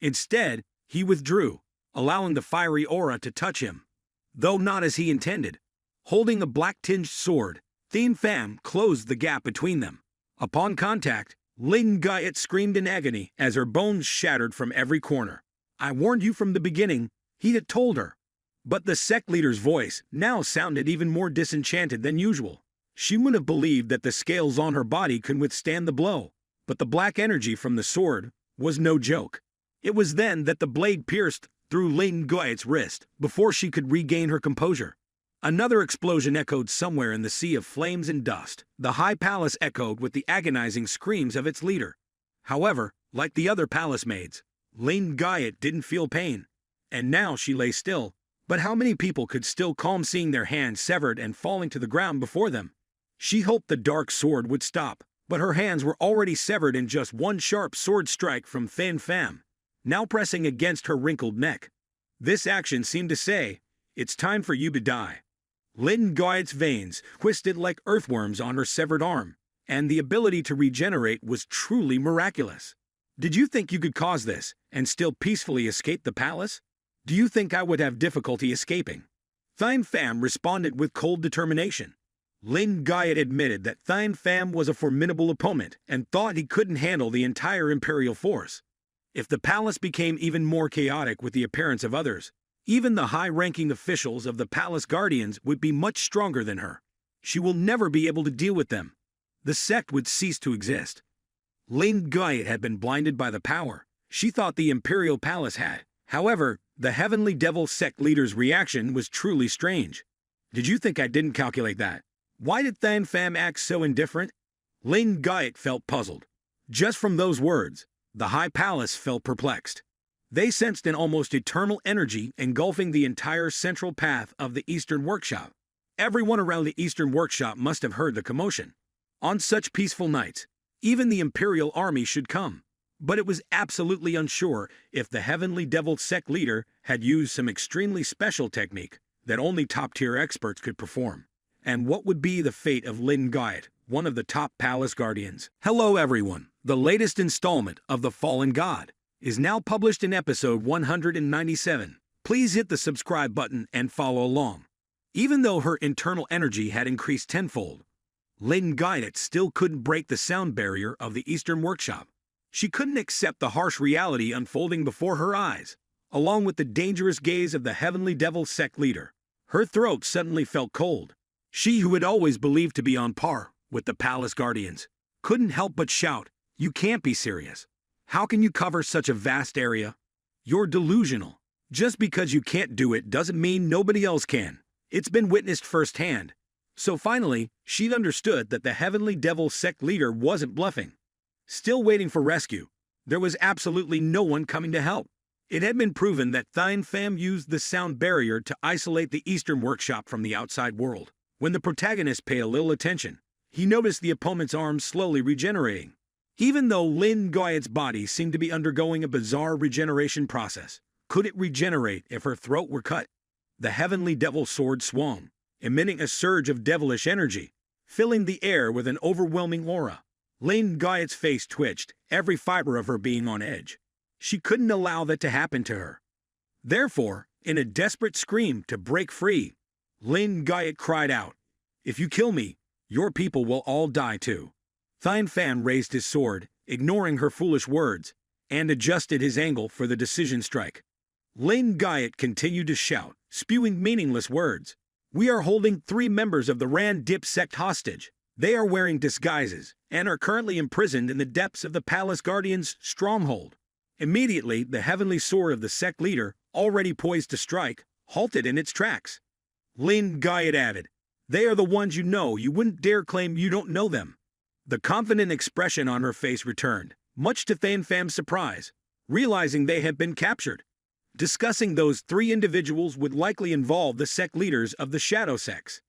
Instead, he withdrew, allowing the fiery aura to touch him, though not as he intended. Holding a black-tinged sword, Thien Pham closed the gap between them. Upon contact, Lin Guyot screamed in agony as her bones shattered from every corner. "I warned you from the beginning," he had told her. But the sect leader's voice now sounded even more disenchanted than usual. She wouldn't have believed that the scales on her body could withstand the blow, but the black energy from the sword was no joke. It was then that the blade pierced through Lin Guyot's wrist before she could regain her composure. Another explosion echoed somewhere in the sea of flames and dust. The high palace echoed with the agonizing screams of its leader. However, like the other palace maids, Lin Guyot didn't feel pain, and now she lay still. But how many people could still calm seeing their hands severed and falling to the ground before them? She hoped the dark sword would stop, but her hands were already severed in just one sharp sword strike from Thien Pham, now pressing against her wrinkled neck. This action seemed to say, "It's time for you to die." Lin Guyot's veins twisted like earthworms on her severed arm, and the ability to regenerate was truly miraculous. "Did you think you could cause this and still peacefully escape the palace? Do you think I would have difficulty escaping?" Thien Pham responded with cold determination. Lin Guyot admitted that Thien Pham was a formidable opponent and thought he couldn't handle the entire imperial force. If the palace became even more chaotic with the appearance of others, even the high-ranking officials of the palace guardians would be much stronger than her. She will never be able to deal with them. The sect would cease to exist. Lin Guyot had been blinded by the power she thought the imperial palace had. However, the heavenly devil sect leader's reaction was truly strange. "Did you think I didn't calculate that? Why did Thien Pham act so indifferent?" Lin Guyot felt puzzled. Just from those words, the high palace felt perplexed. They sensed an almost eternal energy engulfing the entire central path of the Eastern Workshop. Everyone around the Eastern Workshop must have heard the commotion. On such peaceful nights, even the Imperial Army should come. But it was absolutely unsure if the Heavenly Devil sect leader had used some extremely special technique that only top-tier experts could perform. And what would be the fate of Lin Guyot, one of the top palace guardians? Hello everyone, the latest installment of The Fallen God is now published in episode 197. Please hit the subscribe button and follow along. Even though her internal energy had increased tenfold, Lin Guyot still couldn't break the sound barrier of the Eastern Workshop. She couldn't accept the harsh reality unfolding before her eyes, along with the dangerous gaze of the Heavenly Devil sect leader. Her throat suddenly felt cold. She, who had always believed to be on par with the palace guardians, couldn't help but shout, "You can't be serious. How can you cover such a vast area? You're delusional. Just because you can't do it doesn't mean nobody else can. It's been witnessed firsthand." So finally, she'd understood that the Heavenly Devil sect leader wasn't bluffing. Still waiting for rescue, there was absolutely no one coming to help. It had been proven that Thien Pham used the sound barrier to isolate the Eastern Workshop from the outside world. When the protagonist paid a little attention, he noticed the opponent's arms slowly regenerating. Even though Lin Guyot's body seemed to be undergoing a bizarre regeneration process, could it regenerate if her throat were cut? The Heavenly Devil sword swung, emitting a surge of devilish energy, filling the air with an overwhelming aura. Lin Guyot's face twitched, every fiber of her being on edge. She couldn't allow that to happen to her. Therefore, in a desperate scream to break free, Lin Guyot cried out, "If you kill me, your people will all die too." Thien Pham raised his sword, ignoring her foolish words, and adjusted his angle for the decision strike. Lin Guyot continued to shout, spewing meaningless words. "We are holding 3 members of the Rand Dip sect hostage. They are wearing disguises and are currently imprisoned in the depths of the Palace Guardian's stronghold." Immediately, the heavenly sword of the sect leader, already poised to strike, halted in its tracks. Lin Guyot added, "They are the ones you know. You wouldn't dare claim you don't know them." The confident expression on her face returned, much to Thien Pham's surprise, realizing they had been captured. Discussing those 3 individuals would likely involve the sect leaders of the shadow sects.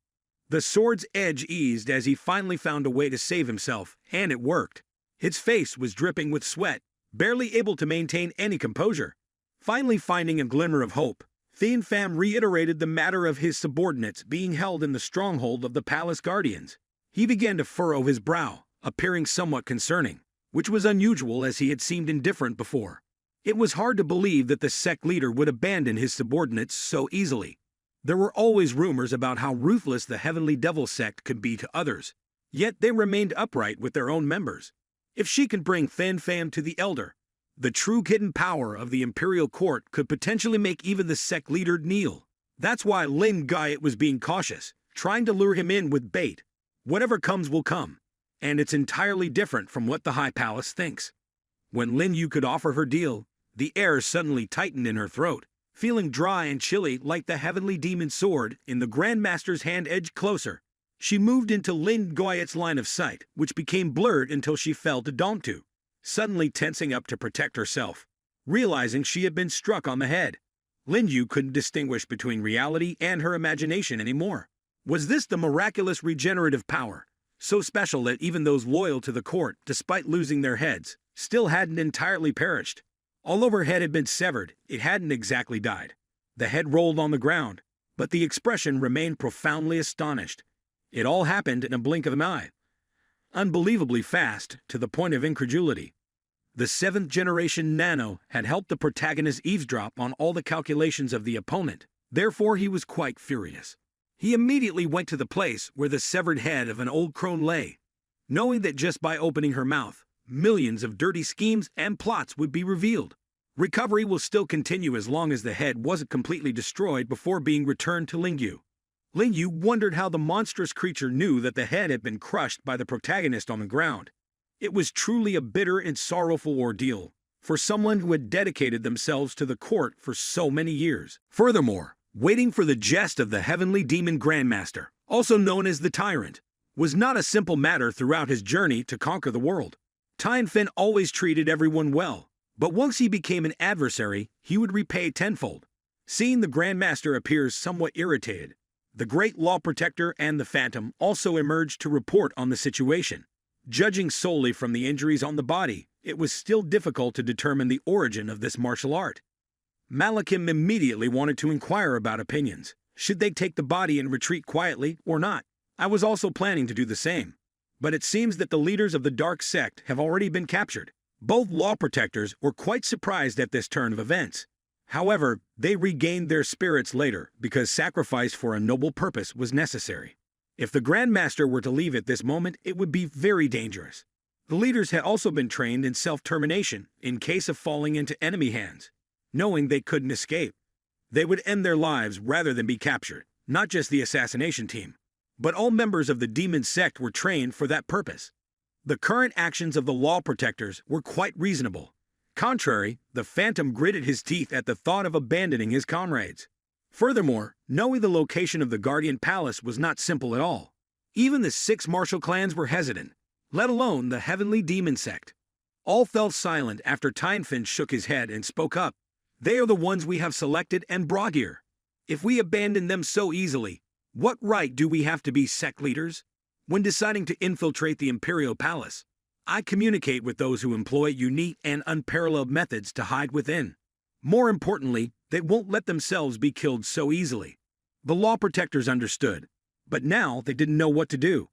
The sword's edge eased as he finally found a way to save himself, and it worked. His face was dripping with sweat, barely able to maintain any composure. Finally finding a glimmer of hope, Thien Pham reiterated the matter of his subordinates being held in the stronghold of the palace guardians. He began to furrow his brow, appearing somewhat concerning, which was unusual as he had seemed indifferent before. It was hard to believe that the sect leader would abandon his subordinates so easily. There were always rumors about how ruthless the Heavenly Devil sect could be to others, yet they remained upright with their own members. If she could bring Fan Fam to the Elder, the true hidden power of the Imperial Court could potentially make even the sect leader kneel. That's why Lin Guyot was being cautious, trying to lure him in with bait. Whatever comes will come, and it's entirely different from what the High Palace thinks. When Lin Yu could offer her deal, the air suddenly tightened in her throat. Feeling dry and chilly like the heavenly demon sword in the Grandmaster's hand edged closer, she moved into Lin Guyot's line of sight, which became blurred until she fell to Dongtu, suddenly tensing up to protect herself. Realizing she had been struck on the head, Lin Yu couldn't distinguish between reality and her imagination anymore. Was this the miraculous regenerative power, so special that even those loyal to the court, despite losing their heads, still hadn't entirely perished? Although her head had been severed, it hadn't exactly died. The head rolled on the ground, but the expression remained profoundly astonished. It all happened in a blink of an eye. Unbelievably fast, to the point of incredulity. The 7th generation NANO had helped the protagonist eavesdrop on all the calculations of the opponent, therefore he was quite furious. He immediately went to the place where the severed head of an old crone lay, knowing that just by opening her mouth, millions of dirty schemes and plots would be revealed. Recovery will still continue as long as the head wasn't completely destroyed before being returned to Ling Yu. Ling Yu wondered how the monstrous creature knew that the head had been crushed by the protagonist on the ground. It was truly a bitter and sorrowful ordeal for someone who had dedicated themselves to the court for so many years. Furthermore, waiting for the jest of the heavenly demon Grandmaster, also known as the Tyrant, was not a simple matter throughout his journey to conquer the world. Tianfen always treated everyone well, but once he became an adversary, he would repay tenfold. Seeing the Grandmaster appear somewhat irritated, the Great Law Protector and the Phantom also emerged to report on the situation. Judging solely from the injuries on the body, it was still difficult to determine the origin of this martial art. Malachim immediately wanted to inquire about opinions. Should they take the body and retreat quietly or not? I was also planning to do the same. But it seems that the leaders of the Dark Sect have already been captured. Both law protectors were quite surprised at this turn of events. However, they regained their spirits later because sacrifice for a noble purpose was necessary. If the Grandmaster were to leave at this moment, it would be very dangerous. The leaders had also been trained in self-termination in case of falling into enemy hands. Knowing they couldn't escape, they would end their lives rather than be captured. Not just the assassination team, but all members of the demon sect were trained for that purpose. The current actions of the law protectors were quite reasonable. Contrary, the Phantom gritted his teeth at the thought of abandoning his comrades. Furthermore, knowing the location of the Guardian Palace was not simple at all. Even the 6 martial clans were hesitant, let alone the Heavenly Demon Sect. All fell silent after Tianfen shook his head and spoke up. They are the ones we have selected and brought here. If we abandon them so easily, what right do we have to be sect leaders? When deciding to infiltrate the Imperial Palace, I communicate with those who employ unique and unparalleled methods to hide within. More importantly, they won't let themselves be killed so easily. The law protectors understood, but now they didn't know what to do.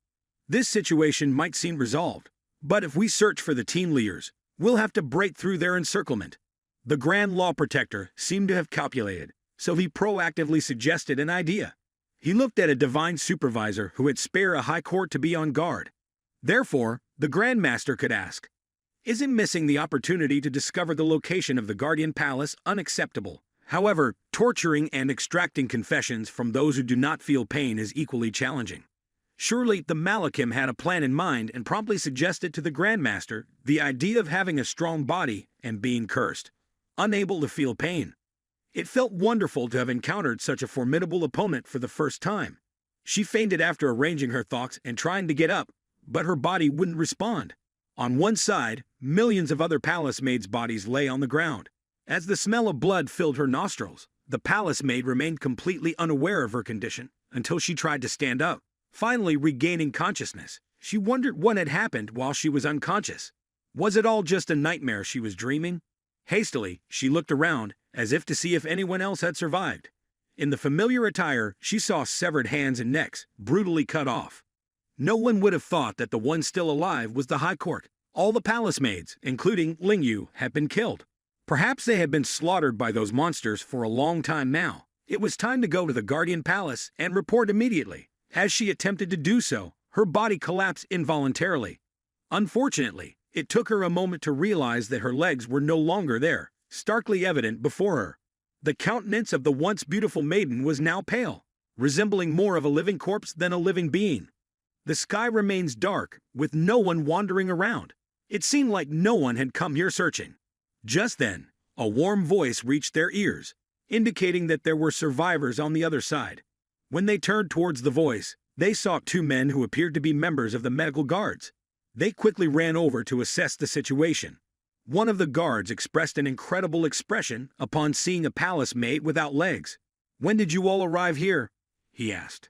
This situation might seem resolved, but if we search for the team leaders, we'll have to break through their encirclement. The Grand Law Protector seemed to have calculated, so he proactively suggested an idea. He looked at a divine supervisor who had spared a high court to be on guard. Therefore, the Grandmaster could ask, "Isn't missing the opportunity to discover the location of the Guardian Palace unacceptable? However, torturing and extracting confessions from those who do not feel pain is equally challenging." Surely the Malachim had a plan in mind and promptly suggested to the Grandmaster the idea of having a strong body and being cursed, unable to feel pain. It felt wonderful to have encountered such a formidable opponent for the first time. She fainted after arranging her thoughts and trying to get up, but her body wouldn't respond. On one side, millions of other palace maids' bodies lay on the ground. As the smell of blood filled her nostrils, the palace maid remained completely unaware of her condition until she tried to stand up. Finally regaining consciousness, she wondered what had happened while she was unconscious. Was it all just a nightmare she was dreaming? Hastily, she looked around, as if to see if anyone else had survived. In the familiar attire, she saw severed hands and necks, brutally cut off. No one would have thought that the one still alive was the High Court. All the palace maids, including Ling Yu, had been killed. Perhaps they had been slaughtered by those monsters for a long time now. It was time to go to the Guardian Palace and report immediately. As she attempted to do so, her body collapsed involuntarily. Unfortunately, it took her a moment to realize that her legs were no longer there, starkly evident before her. The countenance of the once beautiful maiden was now pale, resembling more of a living corpse than a living being. The sky remains dark, with no one wandering around. It seemed like no one had come here searching. Just then, a warm voice reached their ears, indicating that there were survivors on the other side. When they turned towards the voice, they saw two men who appeared to be members of the medical guards. They quickly ran over to assess the situation. One of the guards expressed an incredible expression upon seeing a palace maid without legs. "When did you all arrive here?" he asked.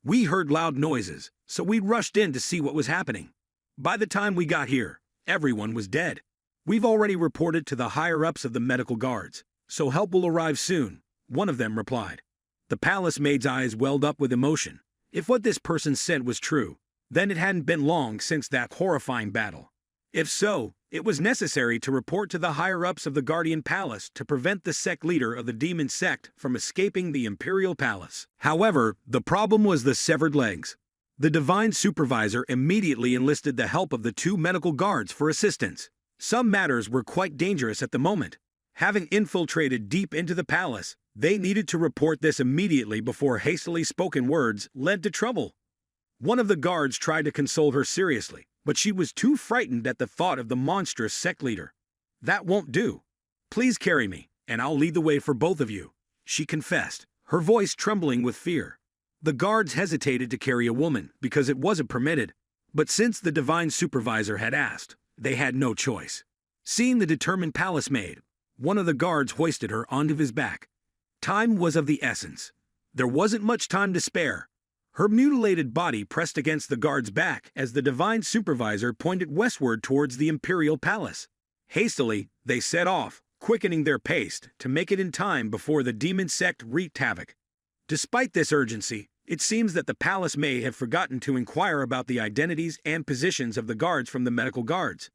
"We heard loud noises, so we rushed in to see what was happening. By the time we got here, everyone was dead. We've already reported to the higher-ups of the medical guards, so help will arrive soon," one of them replied. The palace maid's eyes welled up with emotion. If what this person said was true, then it hadn't been long since that horrifying battle. If so, it was necessary to report to the higher-ups of the Guardian Palace to prevent the sect leader of the demon sect from escaping the Imperial Palace. However, the problem was the severed legs. The divine supervisor immediately enlisted the help of the two medical guards for assistance. Some matters were quite dangerous at the moment. Having infiltrated deep into the palace, they needed to report this immediately before hastily spoken words led to trouble. One of the guards tried to console her seriously, but she was too frightened at the thought of the monstrous sect leader. "That won't do. Please carry me, and I'll lead the way for both of you," she confessed, her voice trembling with fear. The guards hesitated to carry a woman because it wasn't permitted, but since the divine supervisor had asked, they had no choice. Seeing the determined palace maid, one of the guards hoisted her onto his back. Time was of the essence. There wasn't much time to spare. Her mutilated body pressed against the guard's back as the divine supervisor pointed westward towards the imperial palace. Hastily, they set off, quickening their pace to make it in time before the demon sect wreaked havoc. Despite this urgency, it seems that the palace maid had forgotten to inquire about the identities and positions of the guards from the medical guards.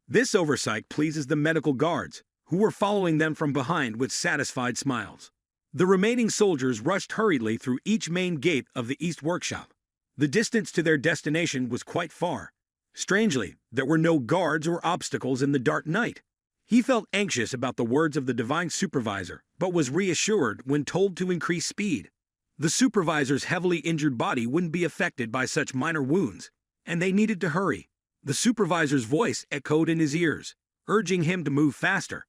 This oversight pleases the medical guards, who were following them from behind with satisfied smiles. The remaining soldiers rushed hurriedly through each main gate of the East Workshop. The distance to their destination was quite far. Strangely, there were no guards or obstacles in the dark night. He felt anxious about the words of the divine supervisor, but was reassured when told to increase speed. The supervisor's heavily injured body wouldn't be affected by such minor wounds, and they needed to hurry. The supervisor's voice echoed in his ears, urging him to move faster.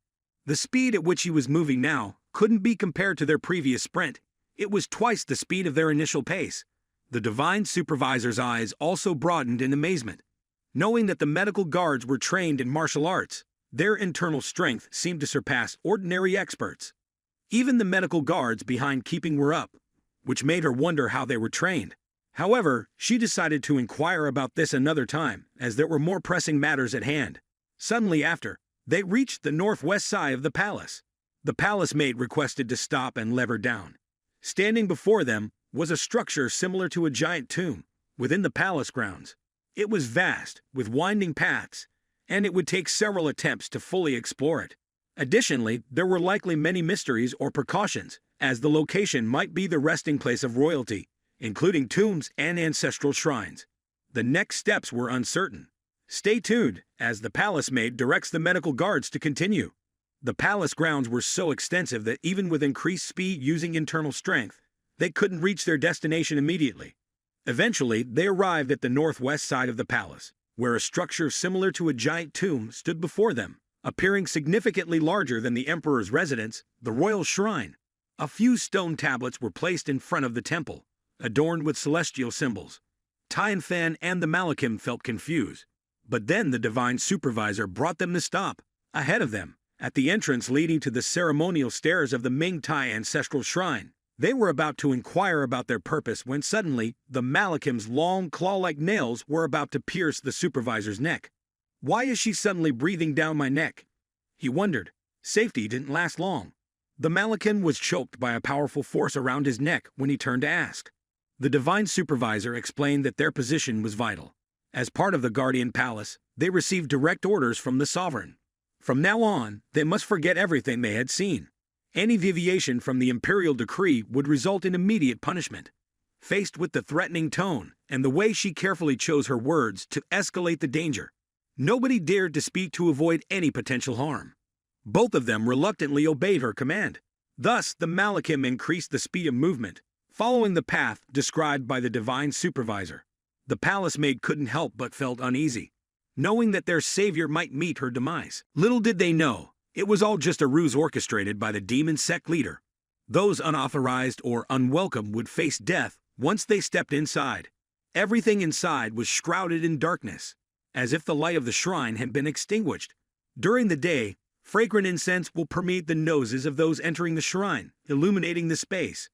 The speed at which he was moving now couldn't be compared to their previous sprint. It was twice the speed of their initial pace. The divine supervisor's eyes also broadened in amazement. Knowing that the medical guards were trained in martial arts, their internal strength seemed to surpass ordinary experts. Even the medical guards behind keeping were up, which made her wonder how they were trained. However, she decided to inquire about this another time, as there were more pressing matters at hand. Suddenly after, they reached the northwest side of the palace. The palace maid requested to stop and lever down. Standing before them was a structure similar to a giant tomb within the palace grounds. It was vast, with winding paths, and it would take several attempts to fully explore it. Additionally, there were likely many mysteries or precautions, as the location might be the resting place of royalty, including tombs and ancestral shrines. The next steps were uncertain. Stay tuned, as the palace maid directs the medical guards to continue. The palace grounds were so extensive that even with increased speed using internal strength, they couldn't reach their destination immediately. Eventually, they arrived at the northwest side of the palace, where a structure similar to a giant tomb stood before them, appearing significantly larger than the emperor's residence, the royal shrine. A few stone tablets were placed in front of the temple, adorned with celestial symbols. Tianfan and the Malachim felt confused, but then the divine supervisor brought them to stop. Ahead of them, at the entrance leading to the ceremonial stairs of the Ming Tai ancestral shrine, they were about to inquire about their purpose when suddenly the Malachim's long claw-like nails were about to pierce the supervisor's neck. "Why is she suddenly breathing down my neck?" he wondered. Safety didn't last long. The Malachim was choked by a powerful force around his neck when he turned to ask. The divine supervisor explained that their position was vital. As part of the Guardian Palace, they received direct orders from the sovereign. From now on, they must forget everything they had seen. Any deviation from the imperial decree would result in immediate punishment. Faced with the threatening tone and the way she carefully chose her words to escalate the danger, nobody dared to speak to avoid any potential harm. Both of them reluctantly obeyed her command. Thus, the Malachim increased the speed of movement, following the path described by the divine supervisor. The palace maid couldn't help but felt uneasy, knowing that their savior might meet her demise. Little did they know, it was all just a ruse orchestrated by the demon sect leader. Those unauthorized or unwelcome would face death once they stepped inside. Everything inside was shrouded in darkness, as if the light of the shrine had been extinguished. During the day, fragrant incense will permeate the noses of those entering the shrine, illuminating the space.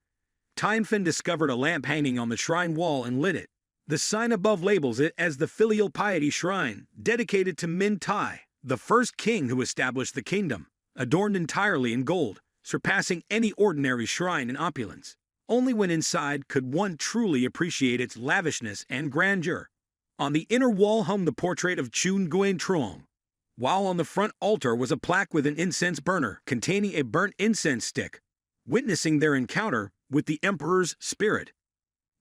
Tianfen discovered a lamp hanging on the shrine wall and lit it. The sign above labels it as the Filial Piety Shrine, dedicated to Min Tai, the first king who established the kingdom, adorned entirely in gold, surpassing any ordinary shrine in opulence. Only when inside could one truly appreciate its lavishness and grandeur. On the inner wall hung the portrait of Chun Guan Trong, while on the front altar was a plaque with an incense burner containing a burnt incense stick, witnessing their encounter with the emperor's spirit.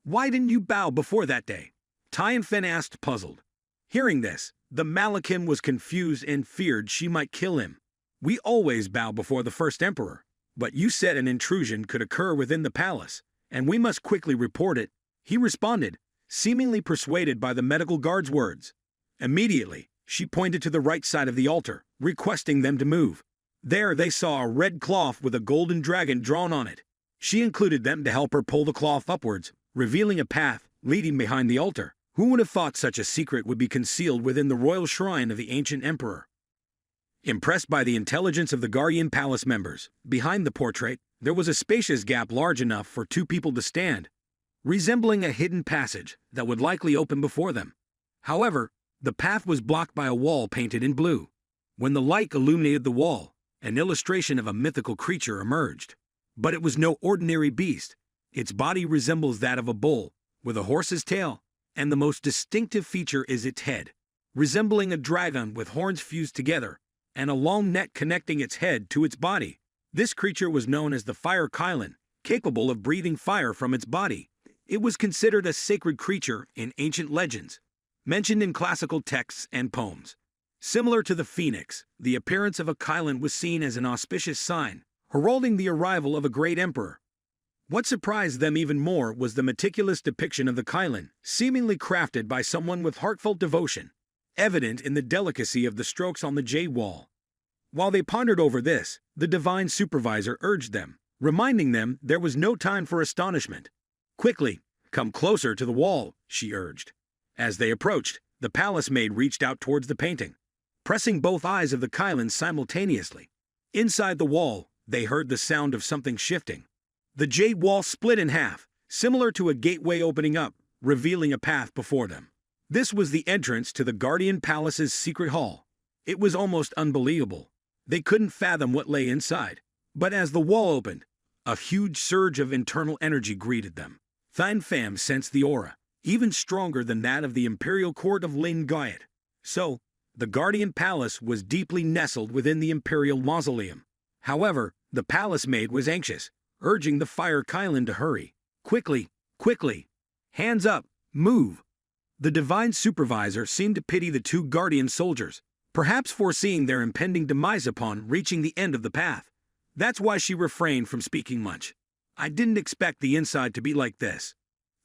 "Why didn't you bow before that day?" Tianfen asked, puzzled. Hearing this, the Malachim was confused and feared she might kill him. "We always bow before the first emperor, but you said an intrusion could occur within the palace, and we must quickly report it," he responded, seemingly persuaded by the medical guard's words. Immediately, she pointed to the right side of the altar, requesting them to move. There they saw a red cloth with a golden dragon drawn on it. She included them to help her pull the cloth upwards, revealing a path leading behind the altar. Who would have thought such a secret would be concealed within the royal shrine of the ancient emperor? Impressed by the intelligence of the Guardian Palace members, behind the portrait, there was a spacious gap large enough for two people to stand, resembling a hidden passage that would likely open before them. However, the path was blocked by a wall painted in blue. When the light illuminated the wall, an illustration of a mythical creature emerged. But it was no ordinary beast. Its body resembles that of a bull, with a horse's tail, and the most distinctive feature is its head, resembling a dragon with horns fused together, and a long neck connecting its head to its body. This creature was known as the Fire Kylan, capable of breathing fire from its body. It was considered a sacred creature in ancient legends, mentioned in classical texts and poems. Similar to the phoenix, the appearance of a Kylan was seen as an auspicious sign, heralding the arrival of a great emperor. What surprised them even more was the meticulous depiction of the Kylan, seemingly crafted by someone with heartfelt devotion, evident in the delicacy of the strokes on the jade wall. While they pondered over this, the divine supervisor urged them, reminding them there was no time for astonishment. "Quickly, come closer to the wall," she urged. As they approached, the palace maid reached out towards the painting, pressing both eyes of the Kylan simultaneously. Inside the wall, they heard the sound of something shifting. The jade wall split in half, similar to a gateway opening up, revealing a path before them. This was the entrance to the Guardian Palace's secret hall. It was almost unbelievable. They couldn't fathom what lay inside. But as the wall opened, a huge surge of internal energy greeted them. Thine Pham sensed the aura, even stronger than that of the imperial court of Lin Guyet. So, the Guardian Palace was deeply nestled within the imperial mausoleum. However, the palace maid was anxious, urging the Fire Kylan to hurry. "Quickly, quickly! Hands up! Move!" The divine supervisor seemed to pity the two guardian soldiers, perhaps foreseeing their impending demise upon reaching the end of the path. That's why she refrained from speaking much. "I didn't expect the inside to be like this,"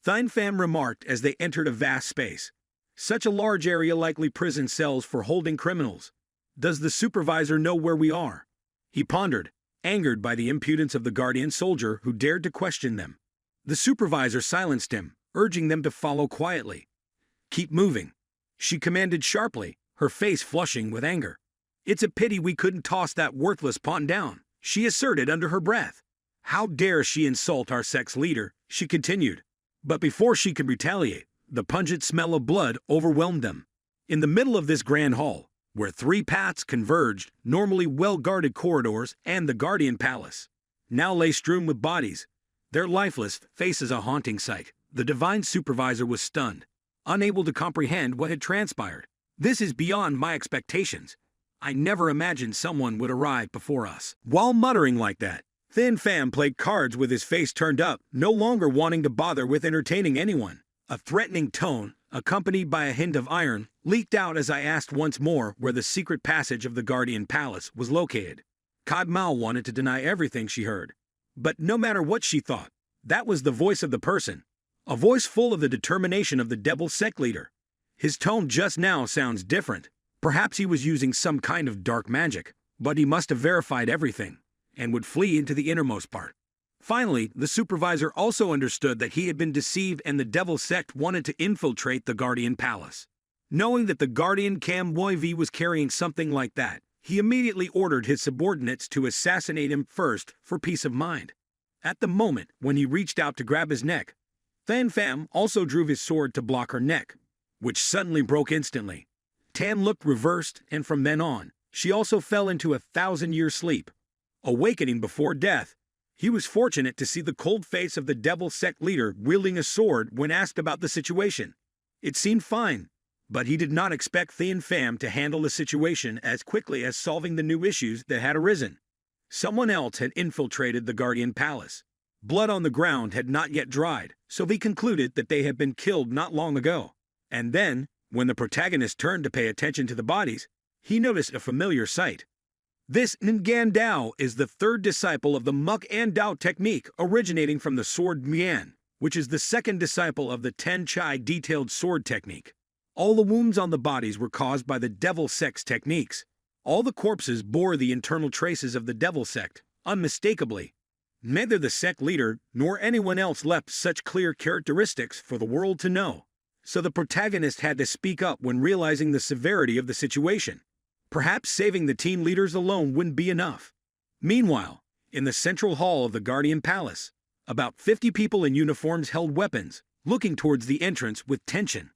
Thine Pham remarked as they entered a vast space. "Such a large area, likely prison cells for holding criminals. Does the supervisor know where we are?" He pondered, angered by the impudence of the guardian soldier who dared to question them. The supervisor silenced him, urging them to follow quietly. "Keep moving," she commanded sharply, her face flushing with anger. "It's a pity we couldn't toss that worthless pawn down," she asserted under her breath. "How dare she insult our sect's leader," she continued. But before she could retaliate, the pungent smell of blood overwhelmed them. In the middle of this grand hall, where three paths converged, normally well-guarded corridors and the Guardian Palace, now lay strewn with bodies, their lifeless faces a haunting sight. The divine supervisor was stunned, unable to comprehend what had transpired. "This is beyond my expectations. I never imagined someone would arrive before us." While muttering like that, Thin Pham played cards with his face turned up, no longer wanting to bother with entertaining anyone. A threatening tone, accompanied by a hint of iron, leaked out as I asked once more where the secret passage of the Guardian Palace was located. Cod Mao wanted to deny everything she heard. But no matter what she thought, that was the voice of the person. A voice full of the determination of the devil sect leader. His tone just now sounds different. Perhaps he was using some kind of dark magic, but he must have verified everything, and would flee into the innermost part. Finally, the supervisor also understood that he had been deceived and the devil sect wanted to infiltrate the Guardian Palace. Knowing that the Guardian Cam Woivi was carrying something like that, he immediately ordered his subordinates to assassinate him first for peace of mind. At the moment when he reached out to grab his neck, Than Pham also drew his sword to block her neck, which suddenly broke instantly. Tan looked reversed, and from then on, she also fell into a 1,000-year sleep. Awakening before death, he was fortunate to see the cold face of the devil sect leader wielding a sword when asked about the situation. It seemed fine, but he did not expect Than Pham to handle the situation as quickly as solving the new issues that had arisen. Someone else had infiltrated the Guardian Palace. Blood on the ground had not yet dried, so he concluded that they had been killed not long ago. And then, when the protagonist turned to pay attention to the bodies, he noticed a familiar sight. This Ngan Dao is the third disciple of the Muk An Dao technique originating from the sword Mian, which is the second disciple of the Ten Chai detailed sword technique. All the wounds on the bodies were caused by the devil sect's techniques. All the corpses bore the internal traces of the devil sect, unmistakably. Neither the sect leader nor anyone else left such clear characteristics for the world to know. So the protagonist had to speak up when realizing the severity of the situation. Perhaps saving the team leaders alone wouldn't be enough. Meanwhile, in the central hall of the Guardian Palace, about 50 people in uniforms held weapons, looking towards the entrance with tension.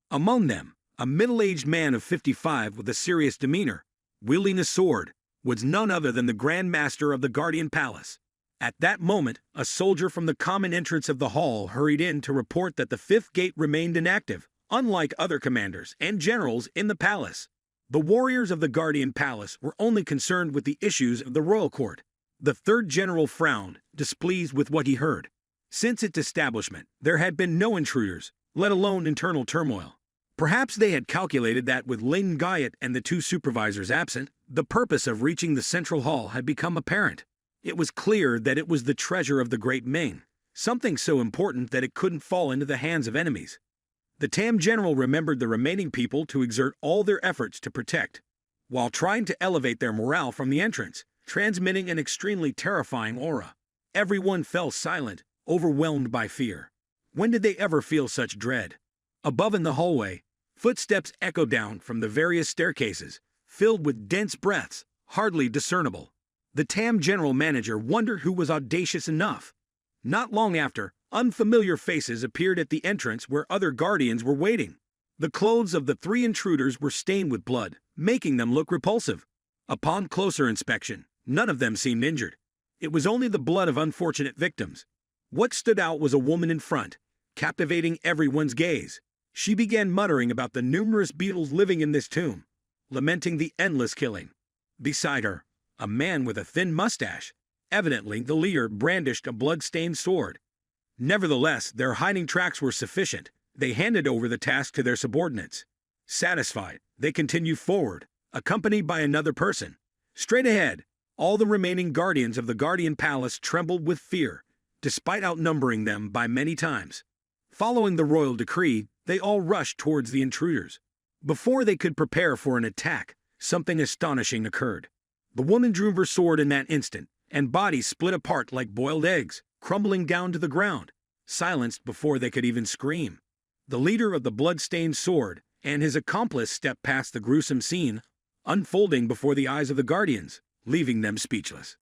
Among them, a middle-aged man of 55 with a serious demeanor, wielding a sword, was none other than the Grand Master of the Guardian Palace. At that moment, a soldier from the common entrance of the hall hurried in to report that the fifth gate remained inactive, unlike other commanders and generals in the palace. The warriors of the Guardian Palace were only concerned with the issues of the royal court. The third general frowned, displeased with what he heard. Since its establishment, there had been no intruders, let alone internal turmoil. Perhaps they had calculated that with Lin Guyot and the two supervisors absent, the purpose of reaching the central hall had become apparent. It was clear that it was the treasure of the Great Ming, something so important that it couldn't fall into the hands of enemies. The Tam general remembered the remaining people to exert all their efforts to protect, while trying to elevate their morale from the entrance, transmitting an extremely terrifying aura. Everyone fell silent, overwhelmed by fear. When did they ever feel such dread? Above in the hallway, footsteps echoed down from the various staircases, filled with dense breaths, hardly discernible. The Tam general manager wondered who was audacious enough. Not long after, unfamiliar faces appeared at the entrance where other guardians were waiting. The clothes of the three intruders were stained with blood, making them look repulsive. Upon closer inspection, none of them seemed injured. It was only the blood of unfortunate victims. What stood out was a woman in front, captivating everyone's gaze. She began muttering about the numerous beetles living in this tomb, lamenting the endless killing. Beside her, a man with a thin mustache, evidently the leader, brandished a blood-stained sword. Nevertheless, their hiding tracks were sufficient. They handed over the task to their subordinates. Satisfied, they continued forward, accompanied by another person. Straight ahead, all the remaining guardians of the Guardian Palace trembled with fear, despite outnumbering them by many times. Following the royal decree, they all rushed towards the intruders. Before they could prepare for an attack, something astonishing occurred. The woman drew her sword in that instant, and bodies split apart like boiled eggs, crumbling down to the ground, silenced before they could even scream. The leader of the blood-stained sword and his accomplice stepped past the gruesome scene, unfolding before the eyes of the guardians, leaving them speechless.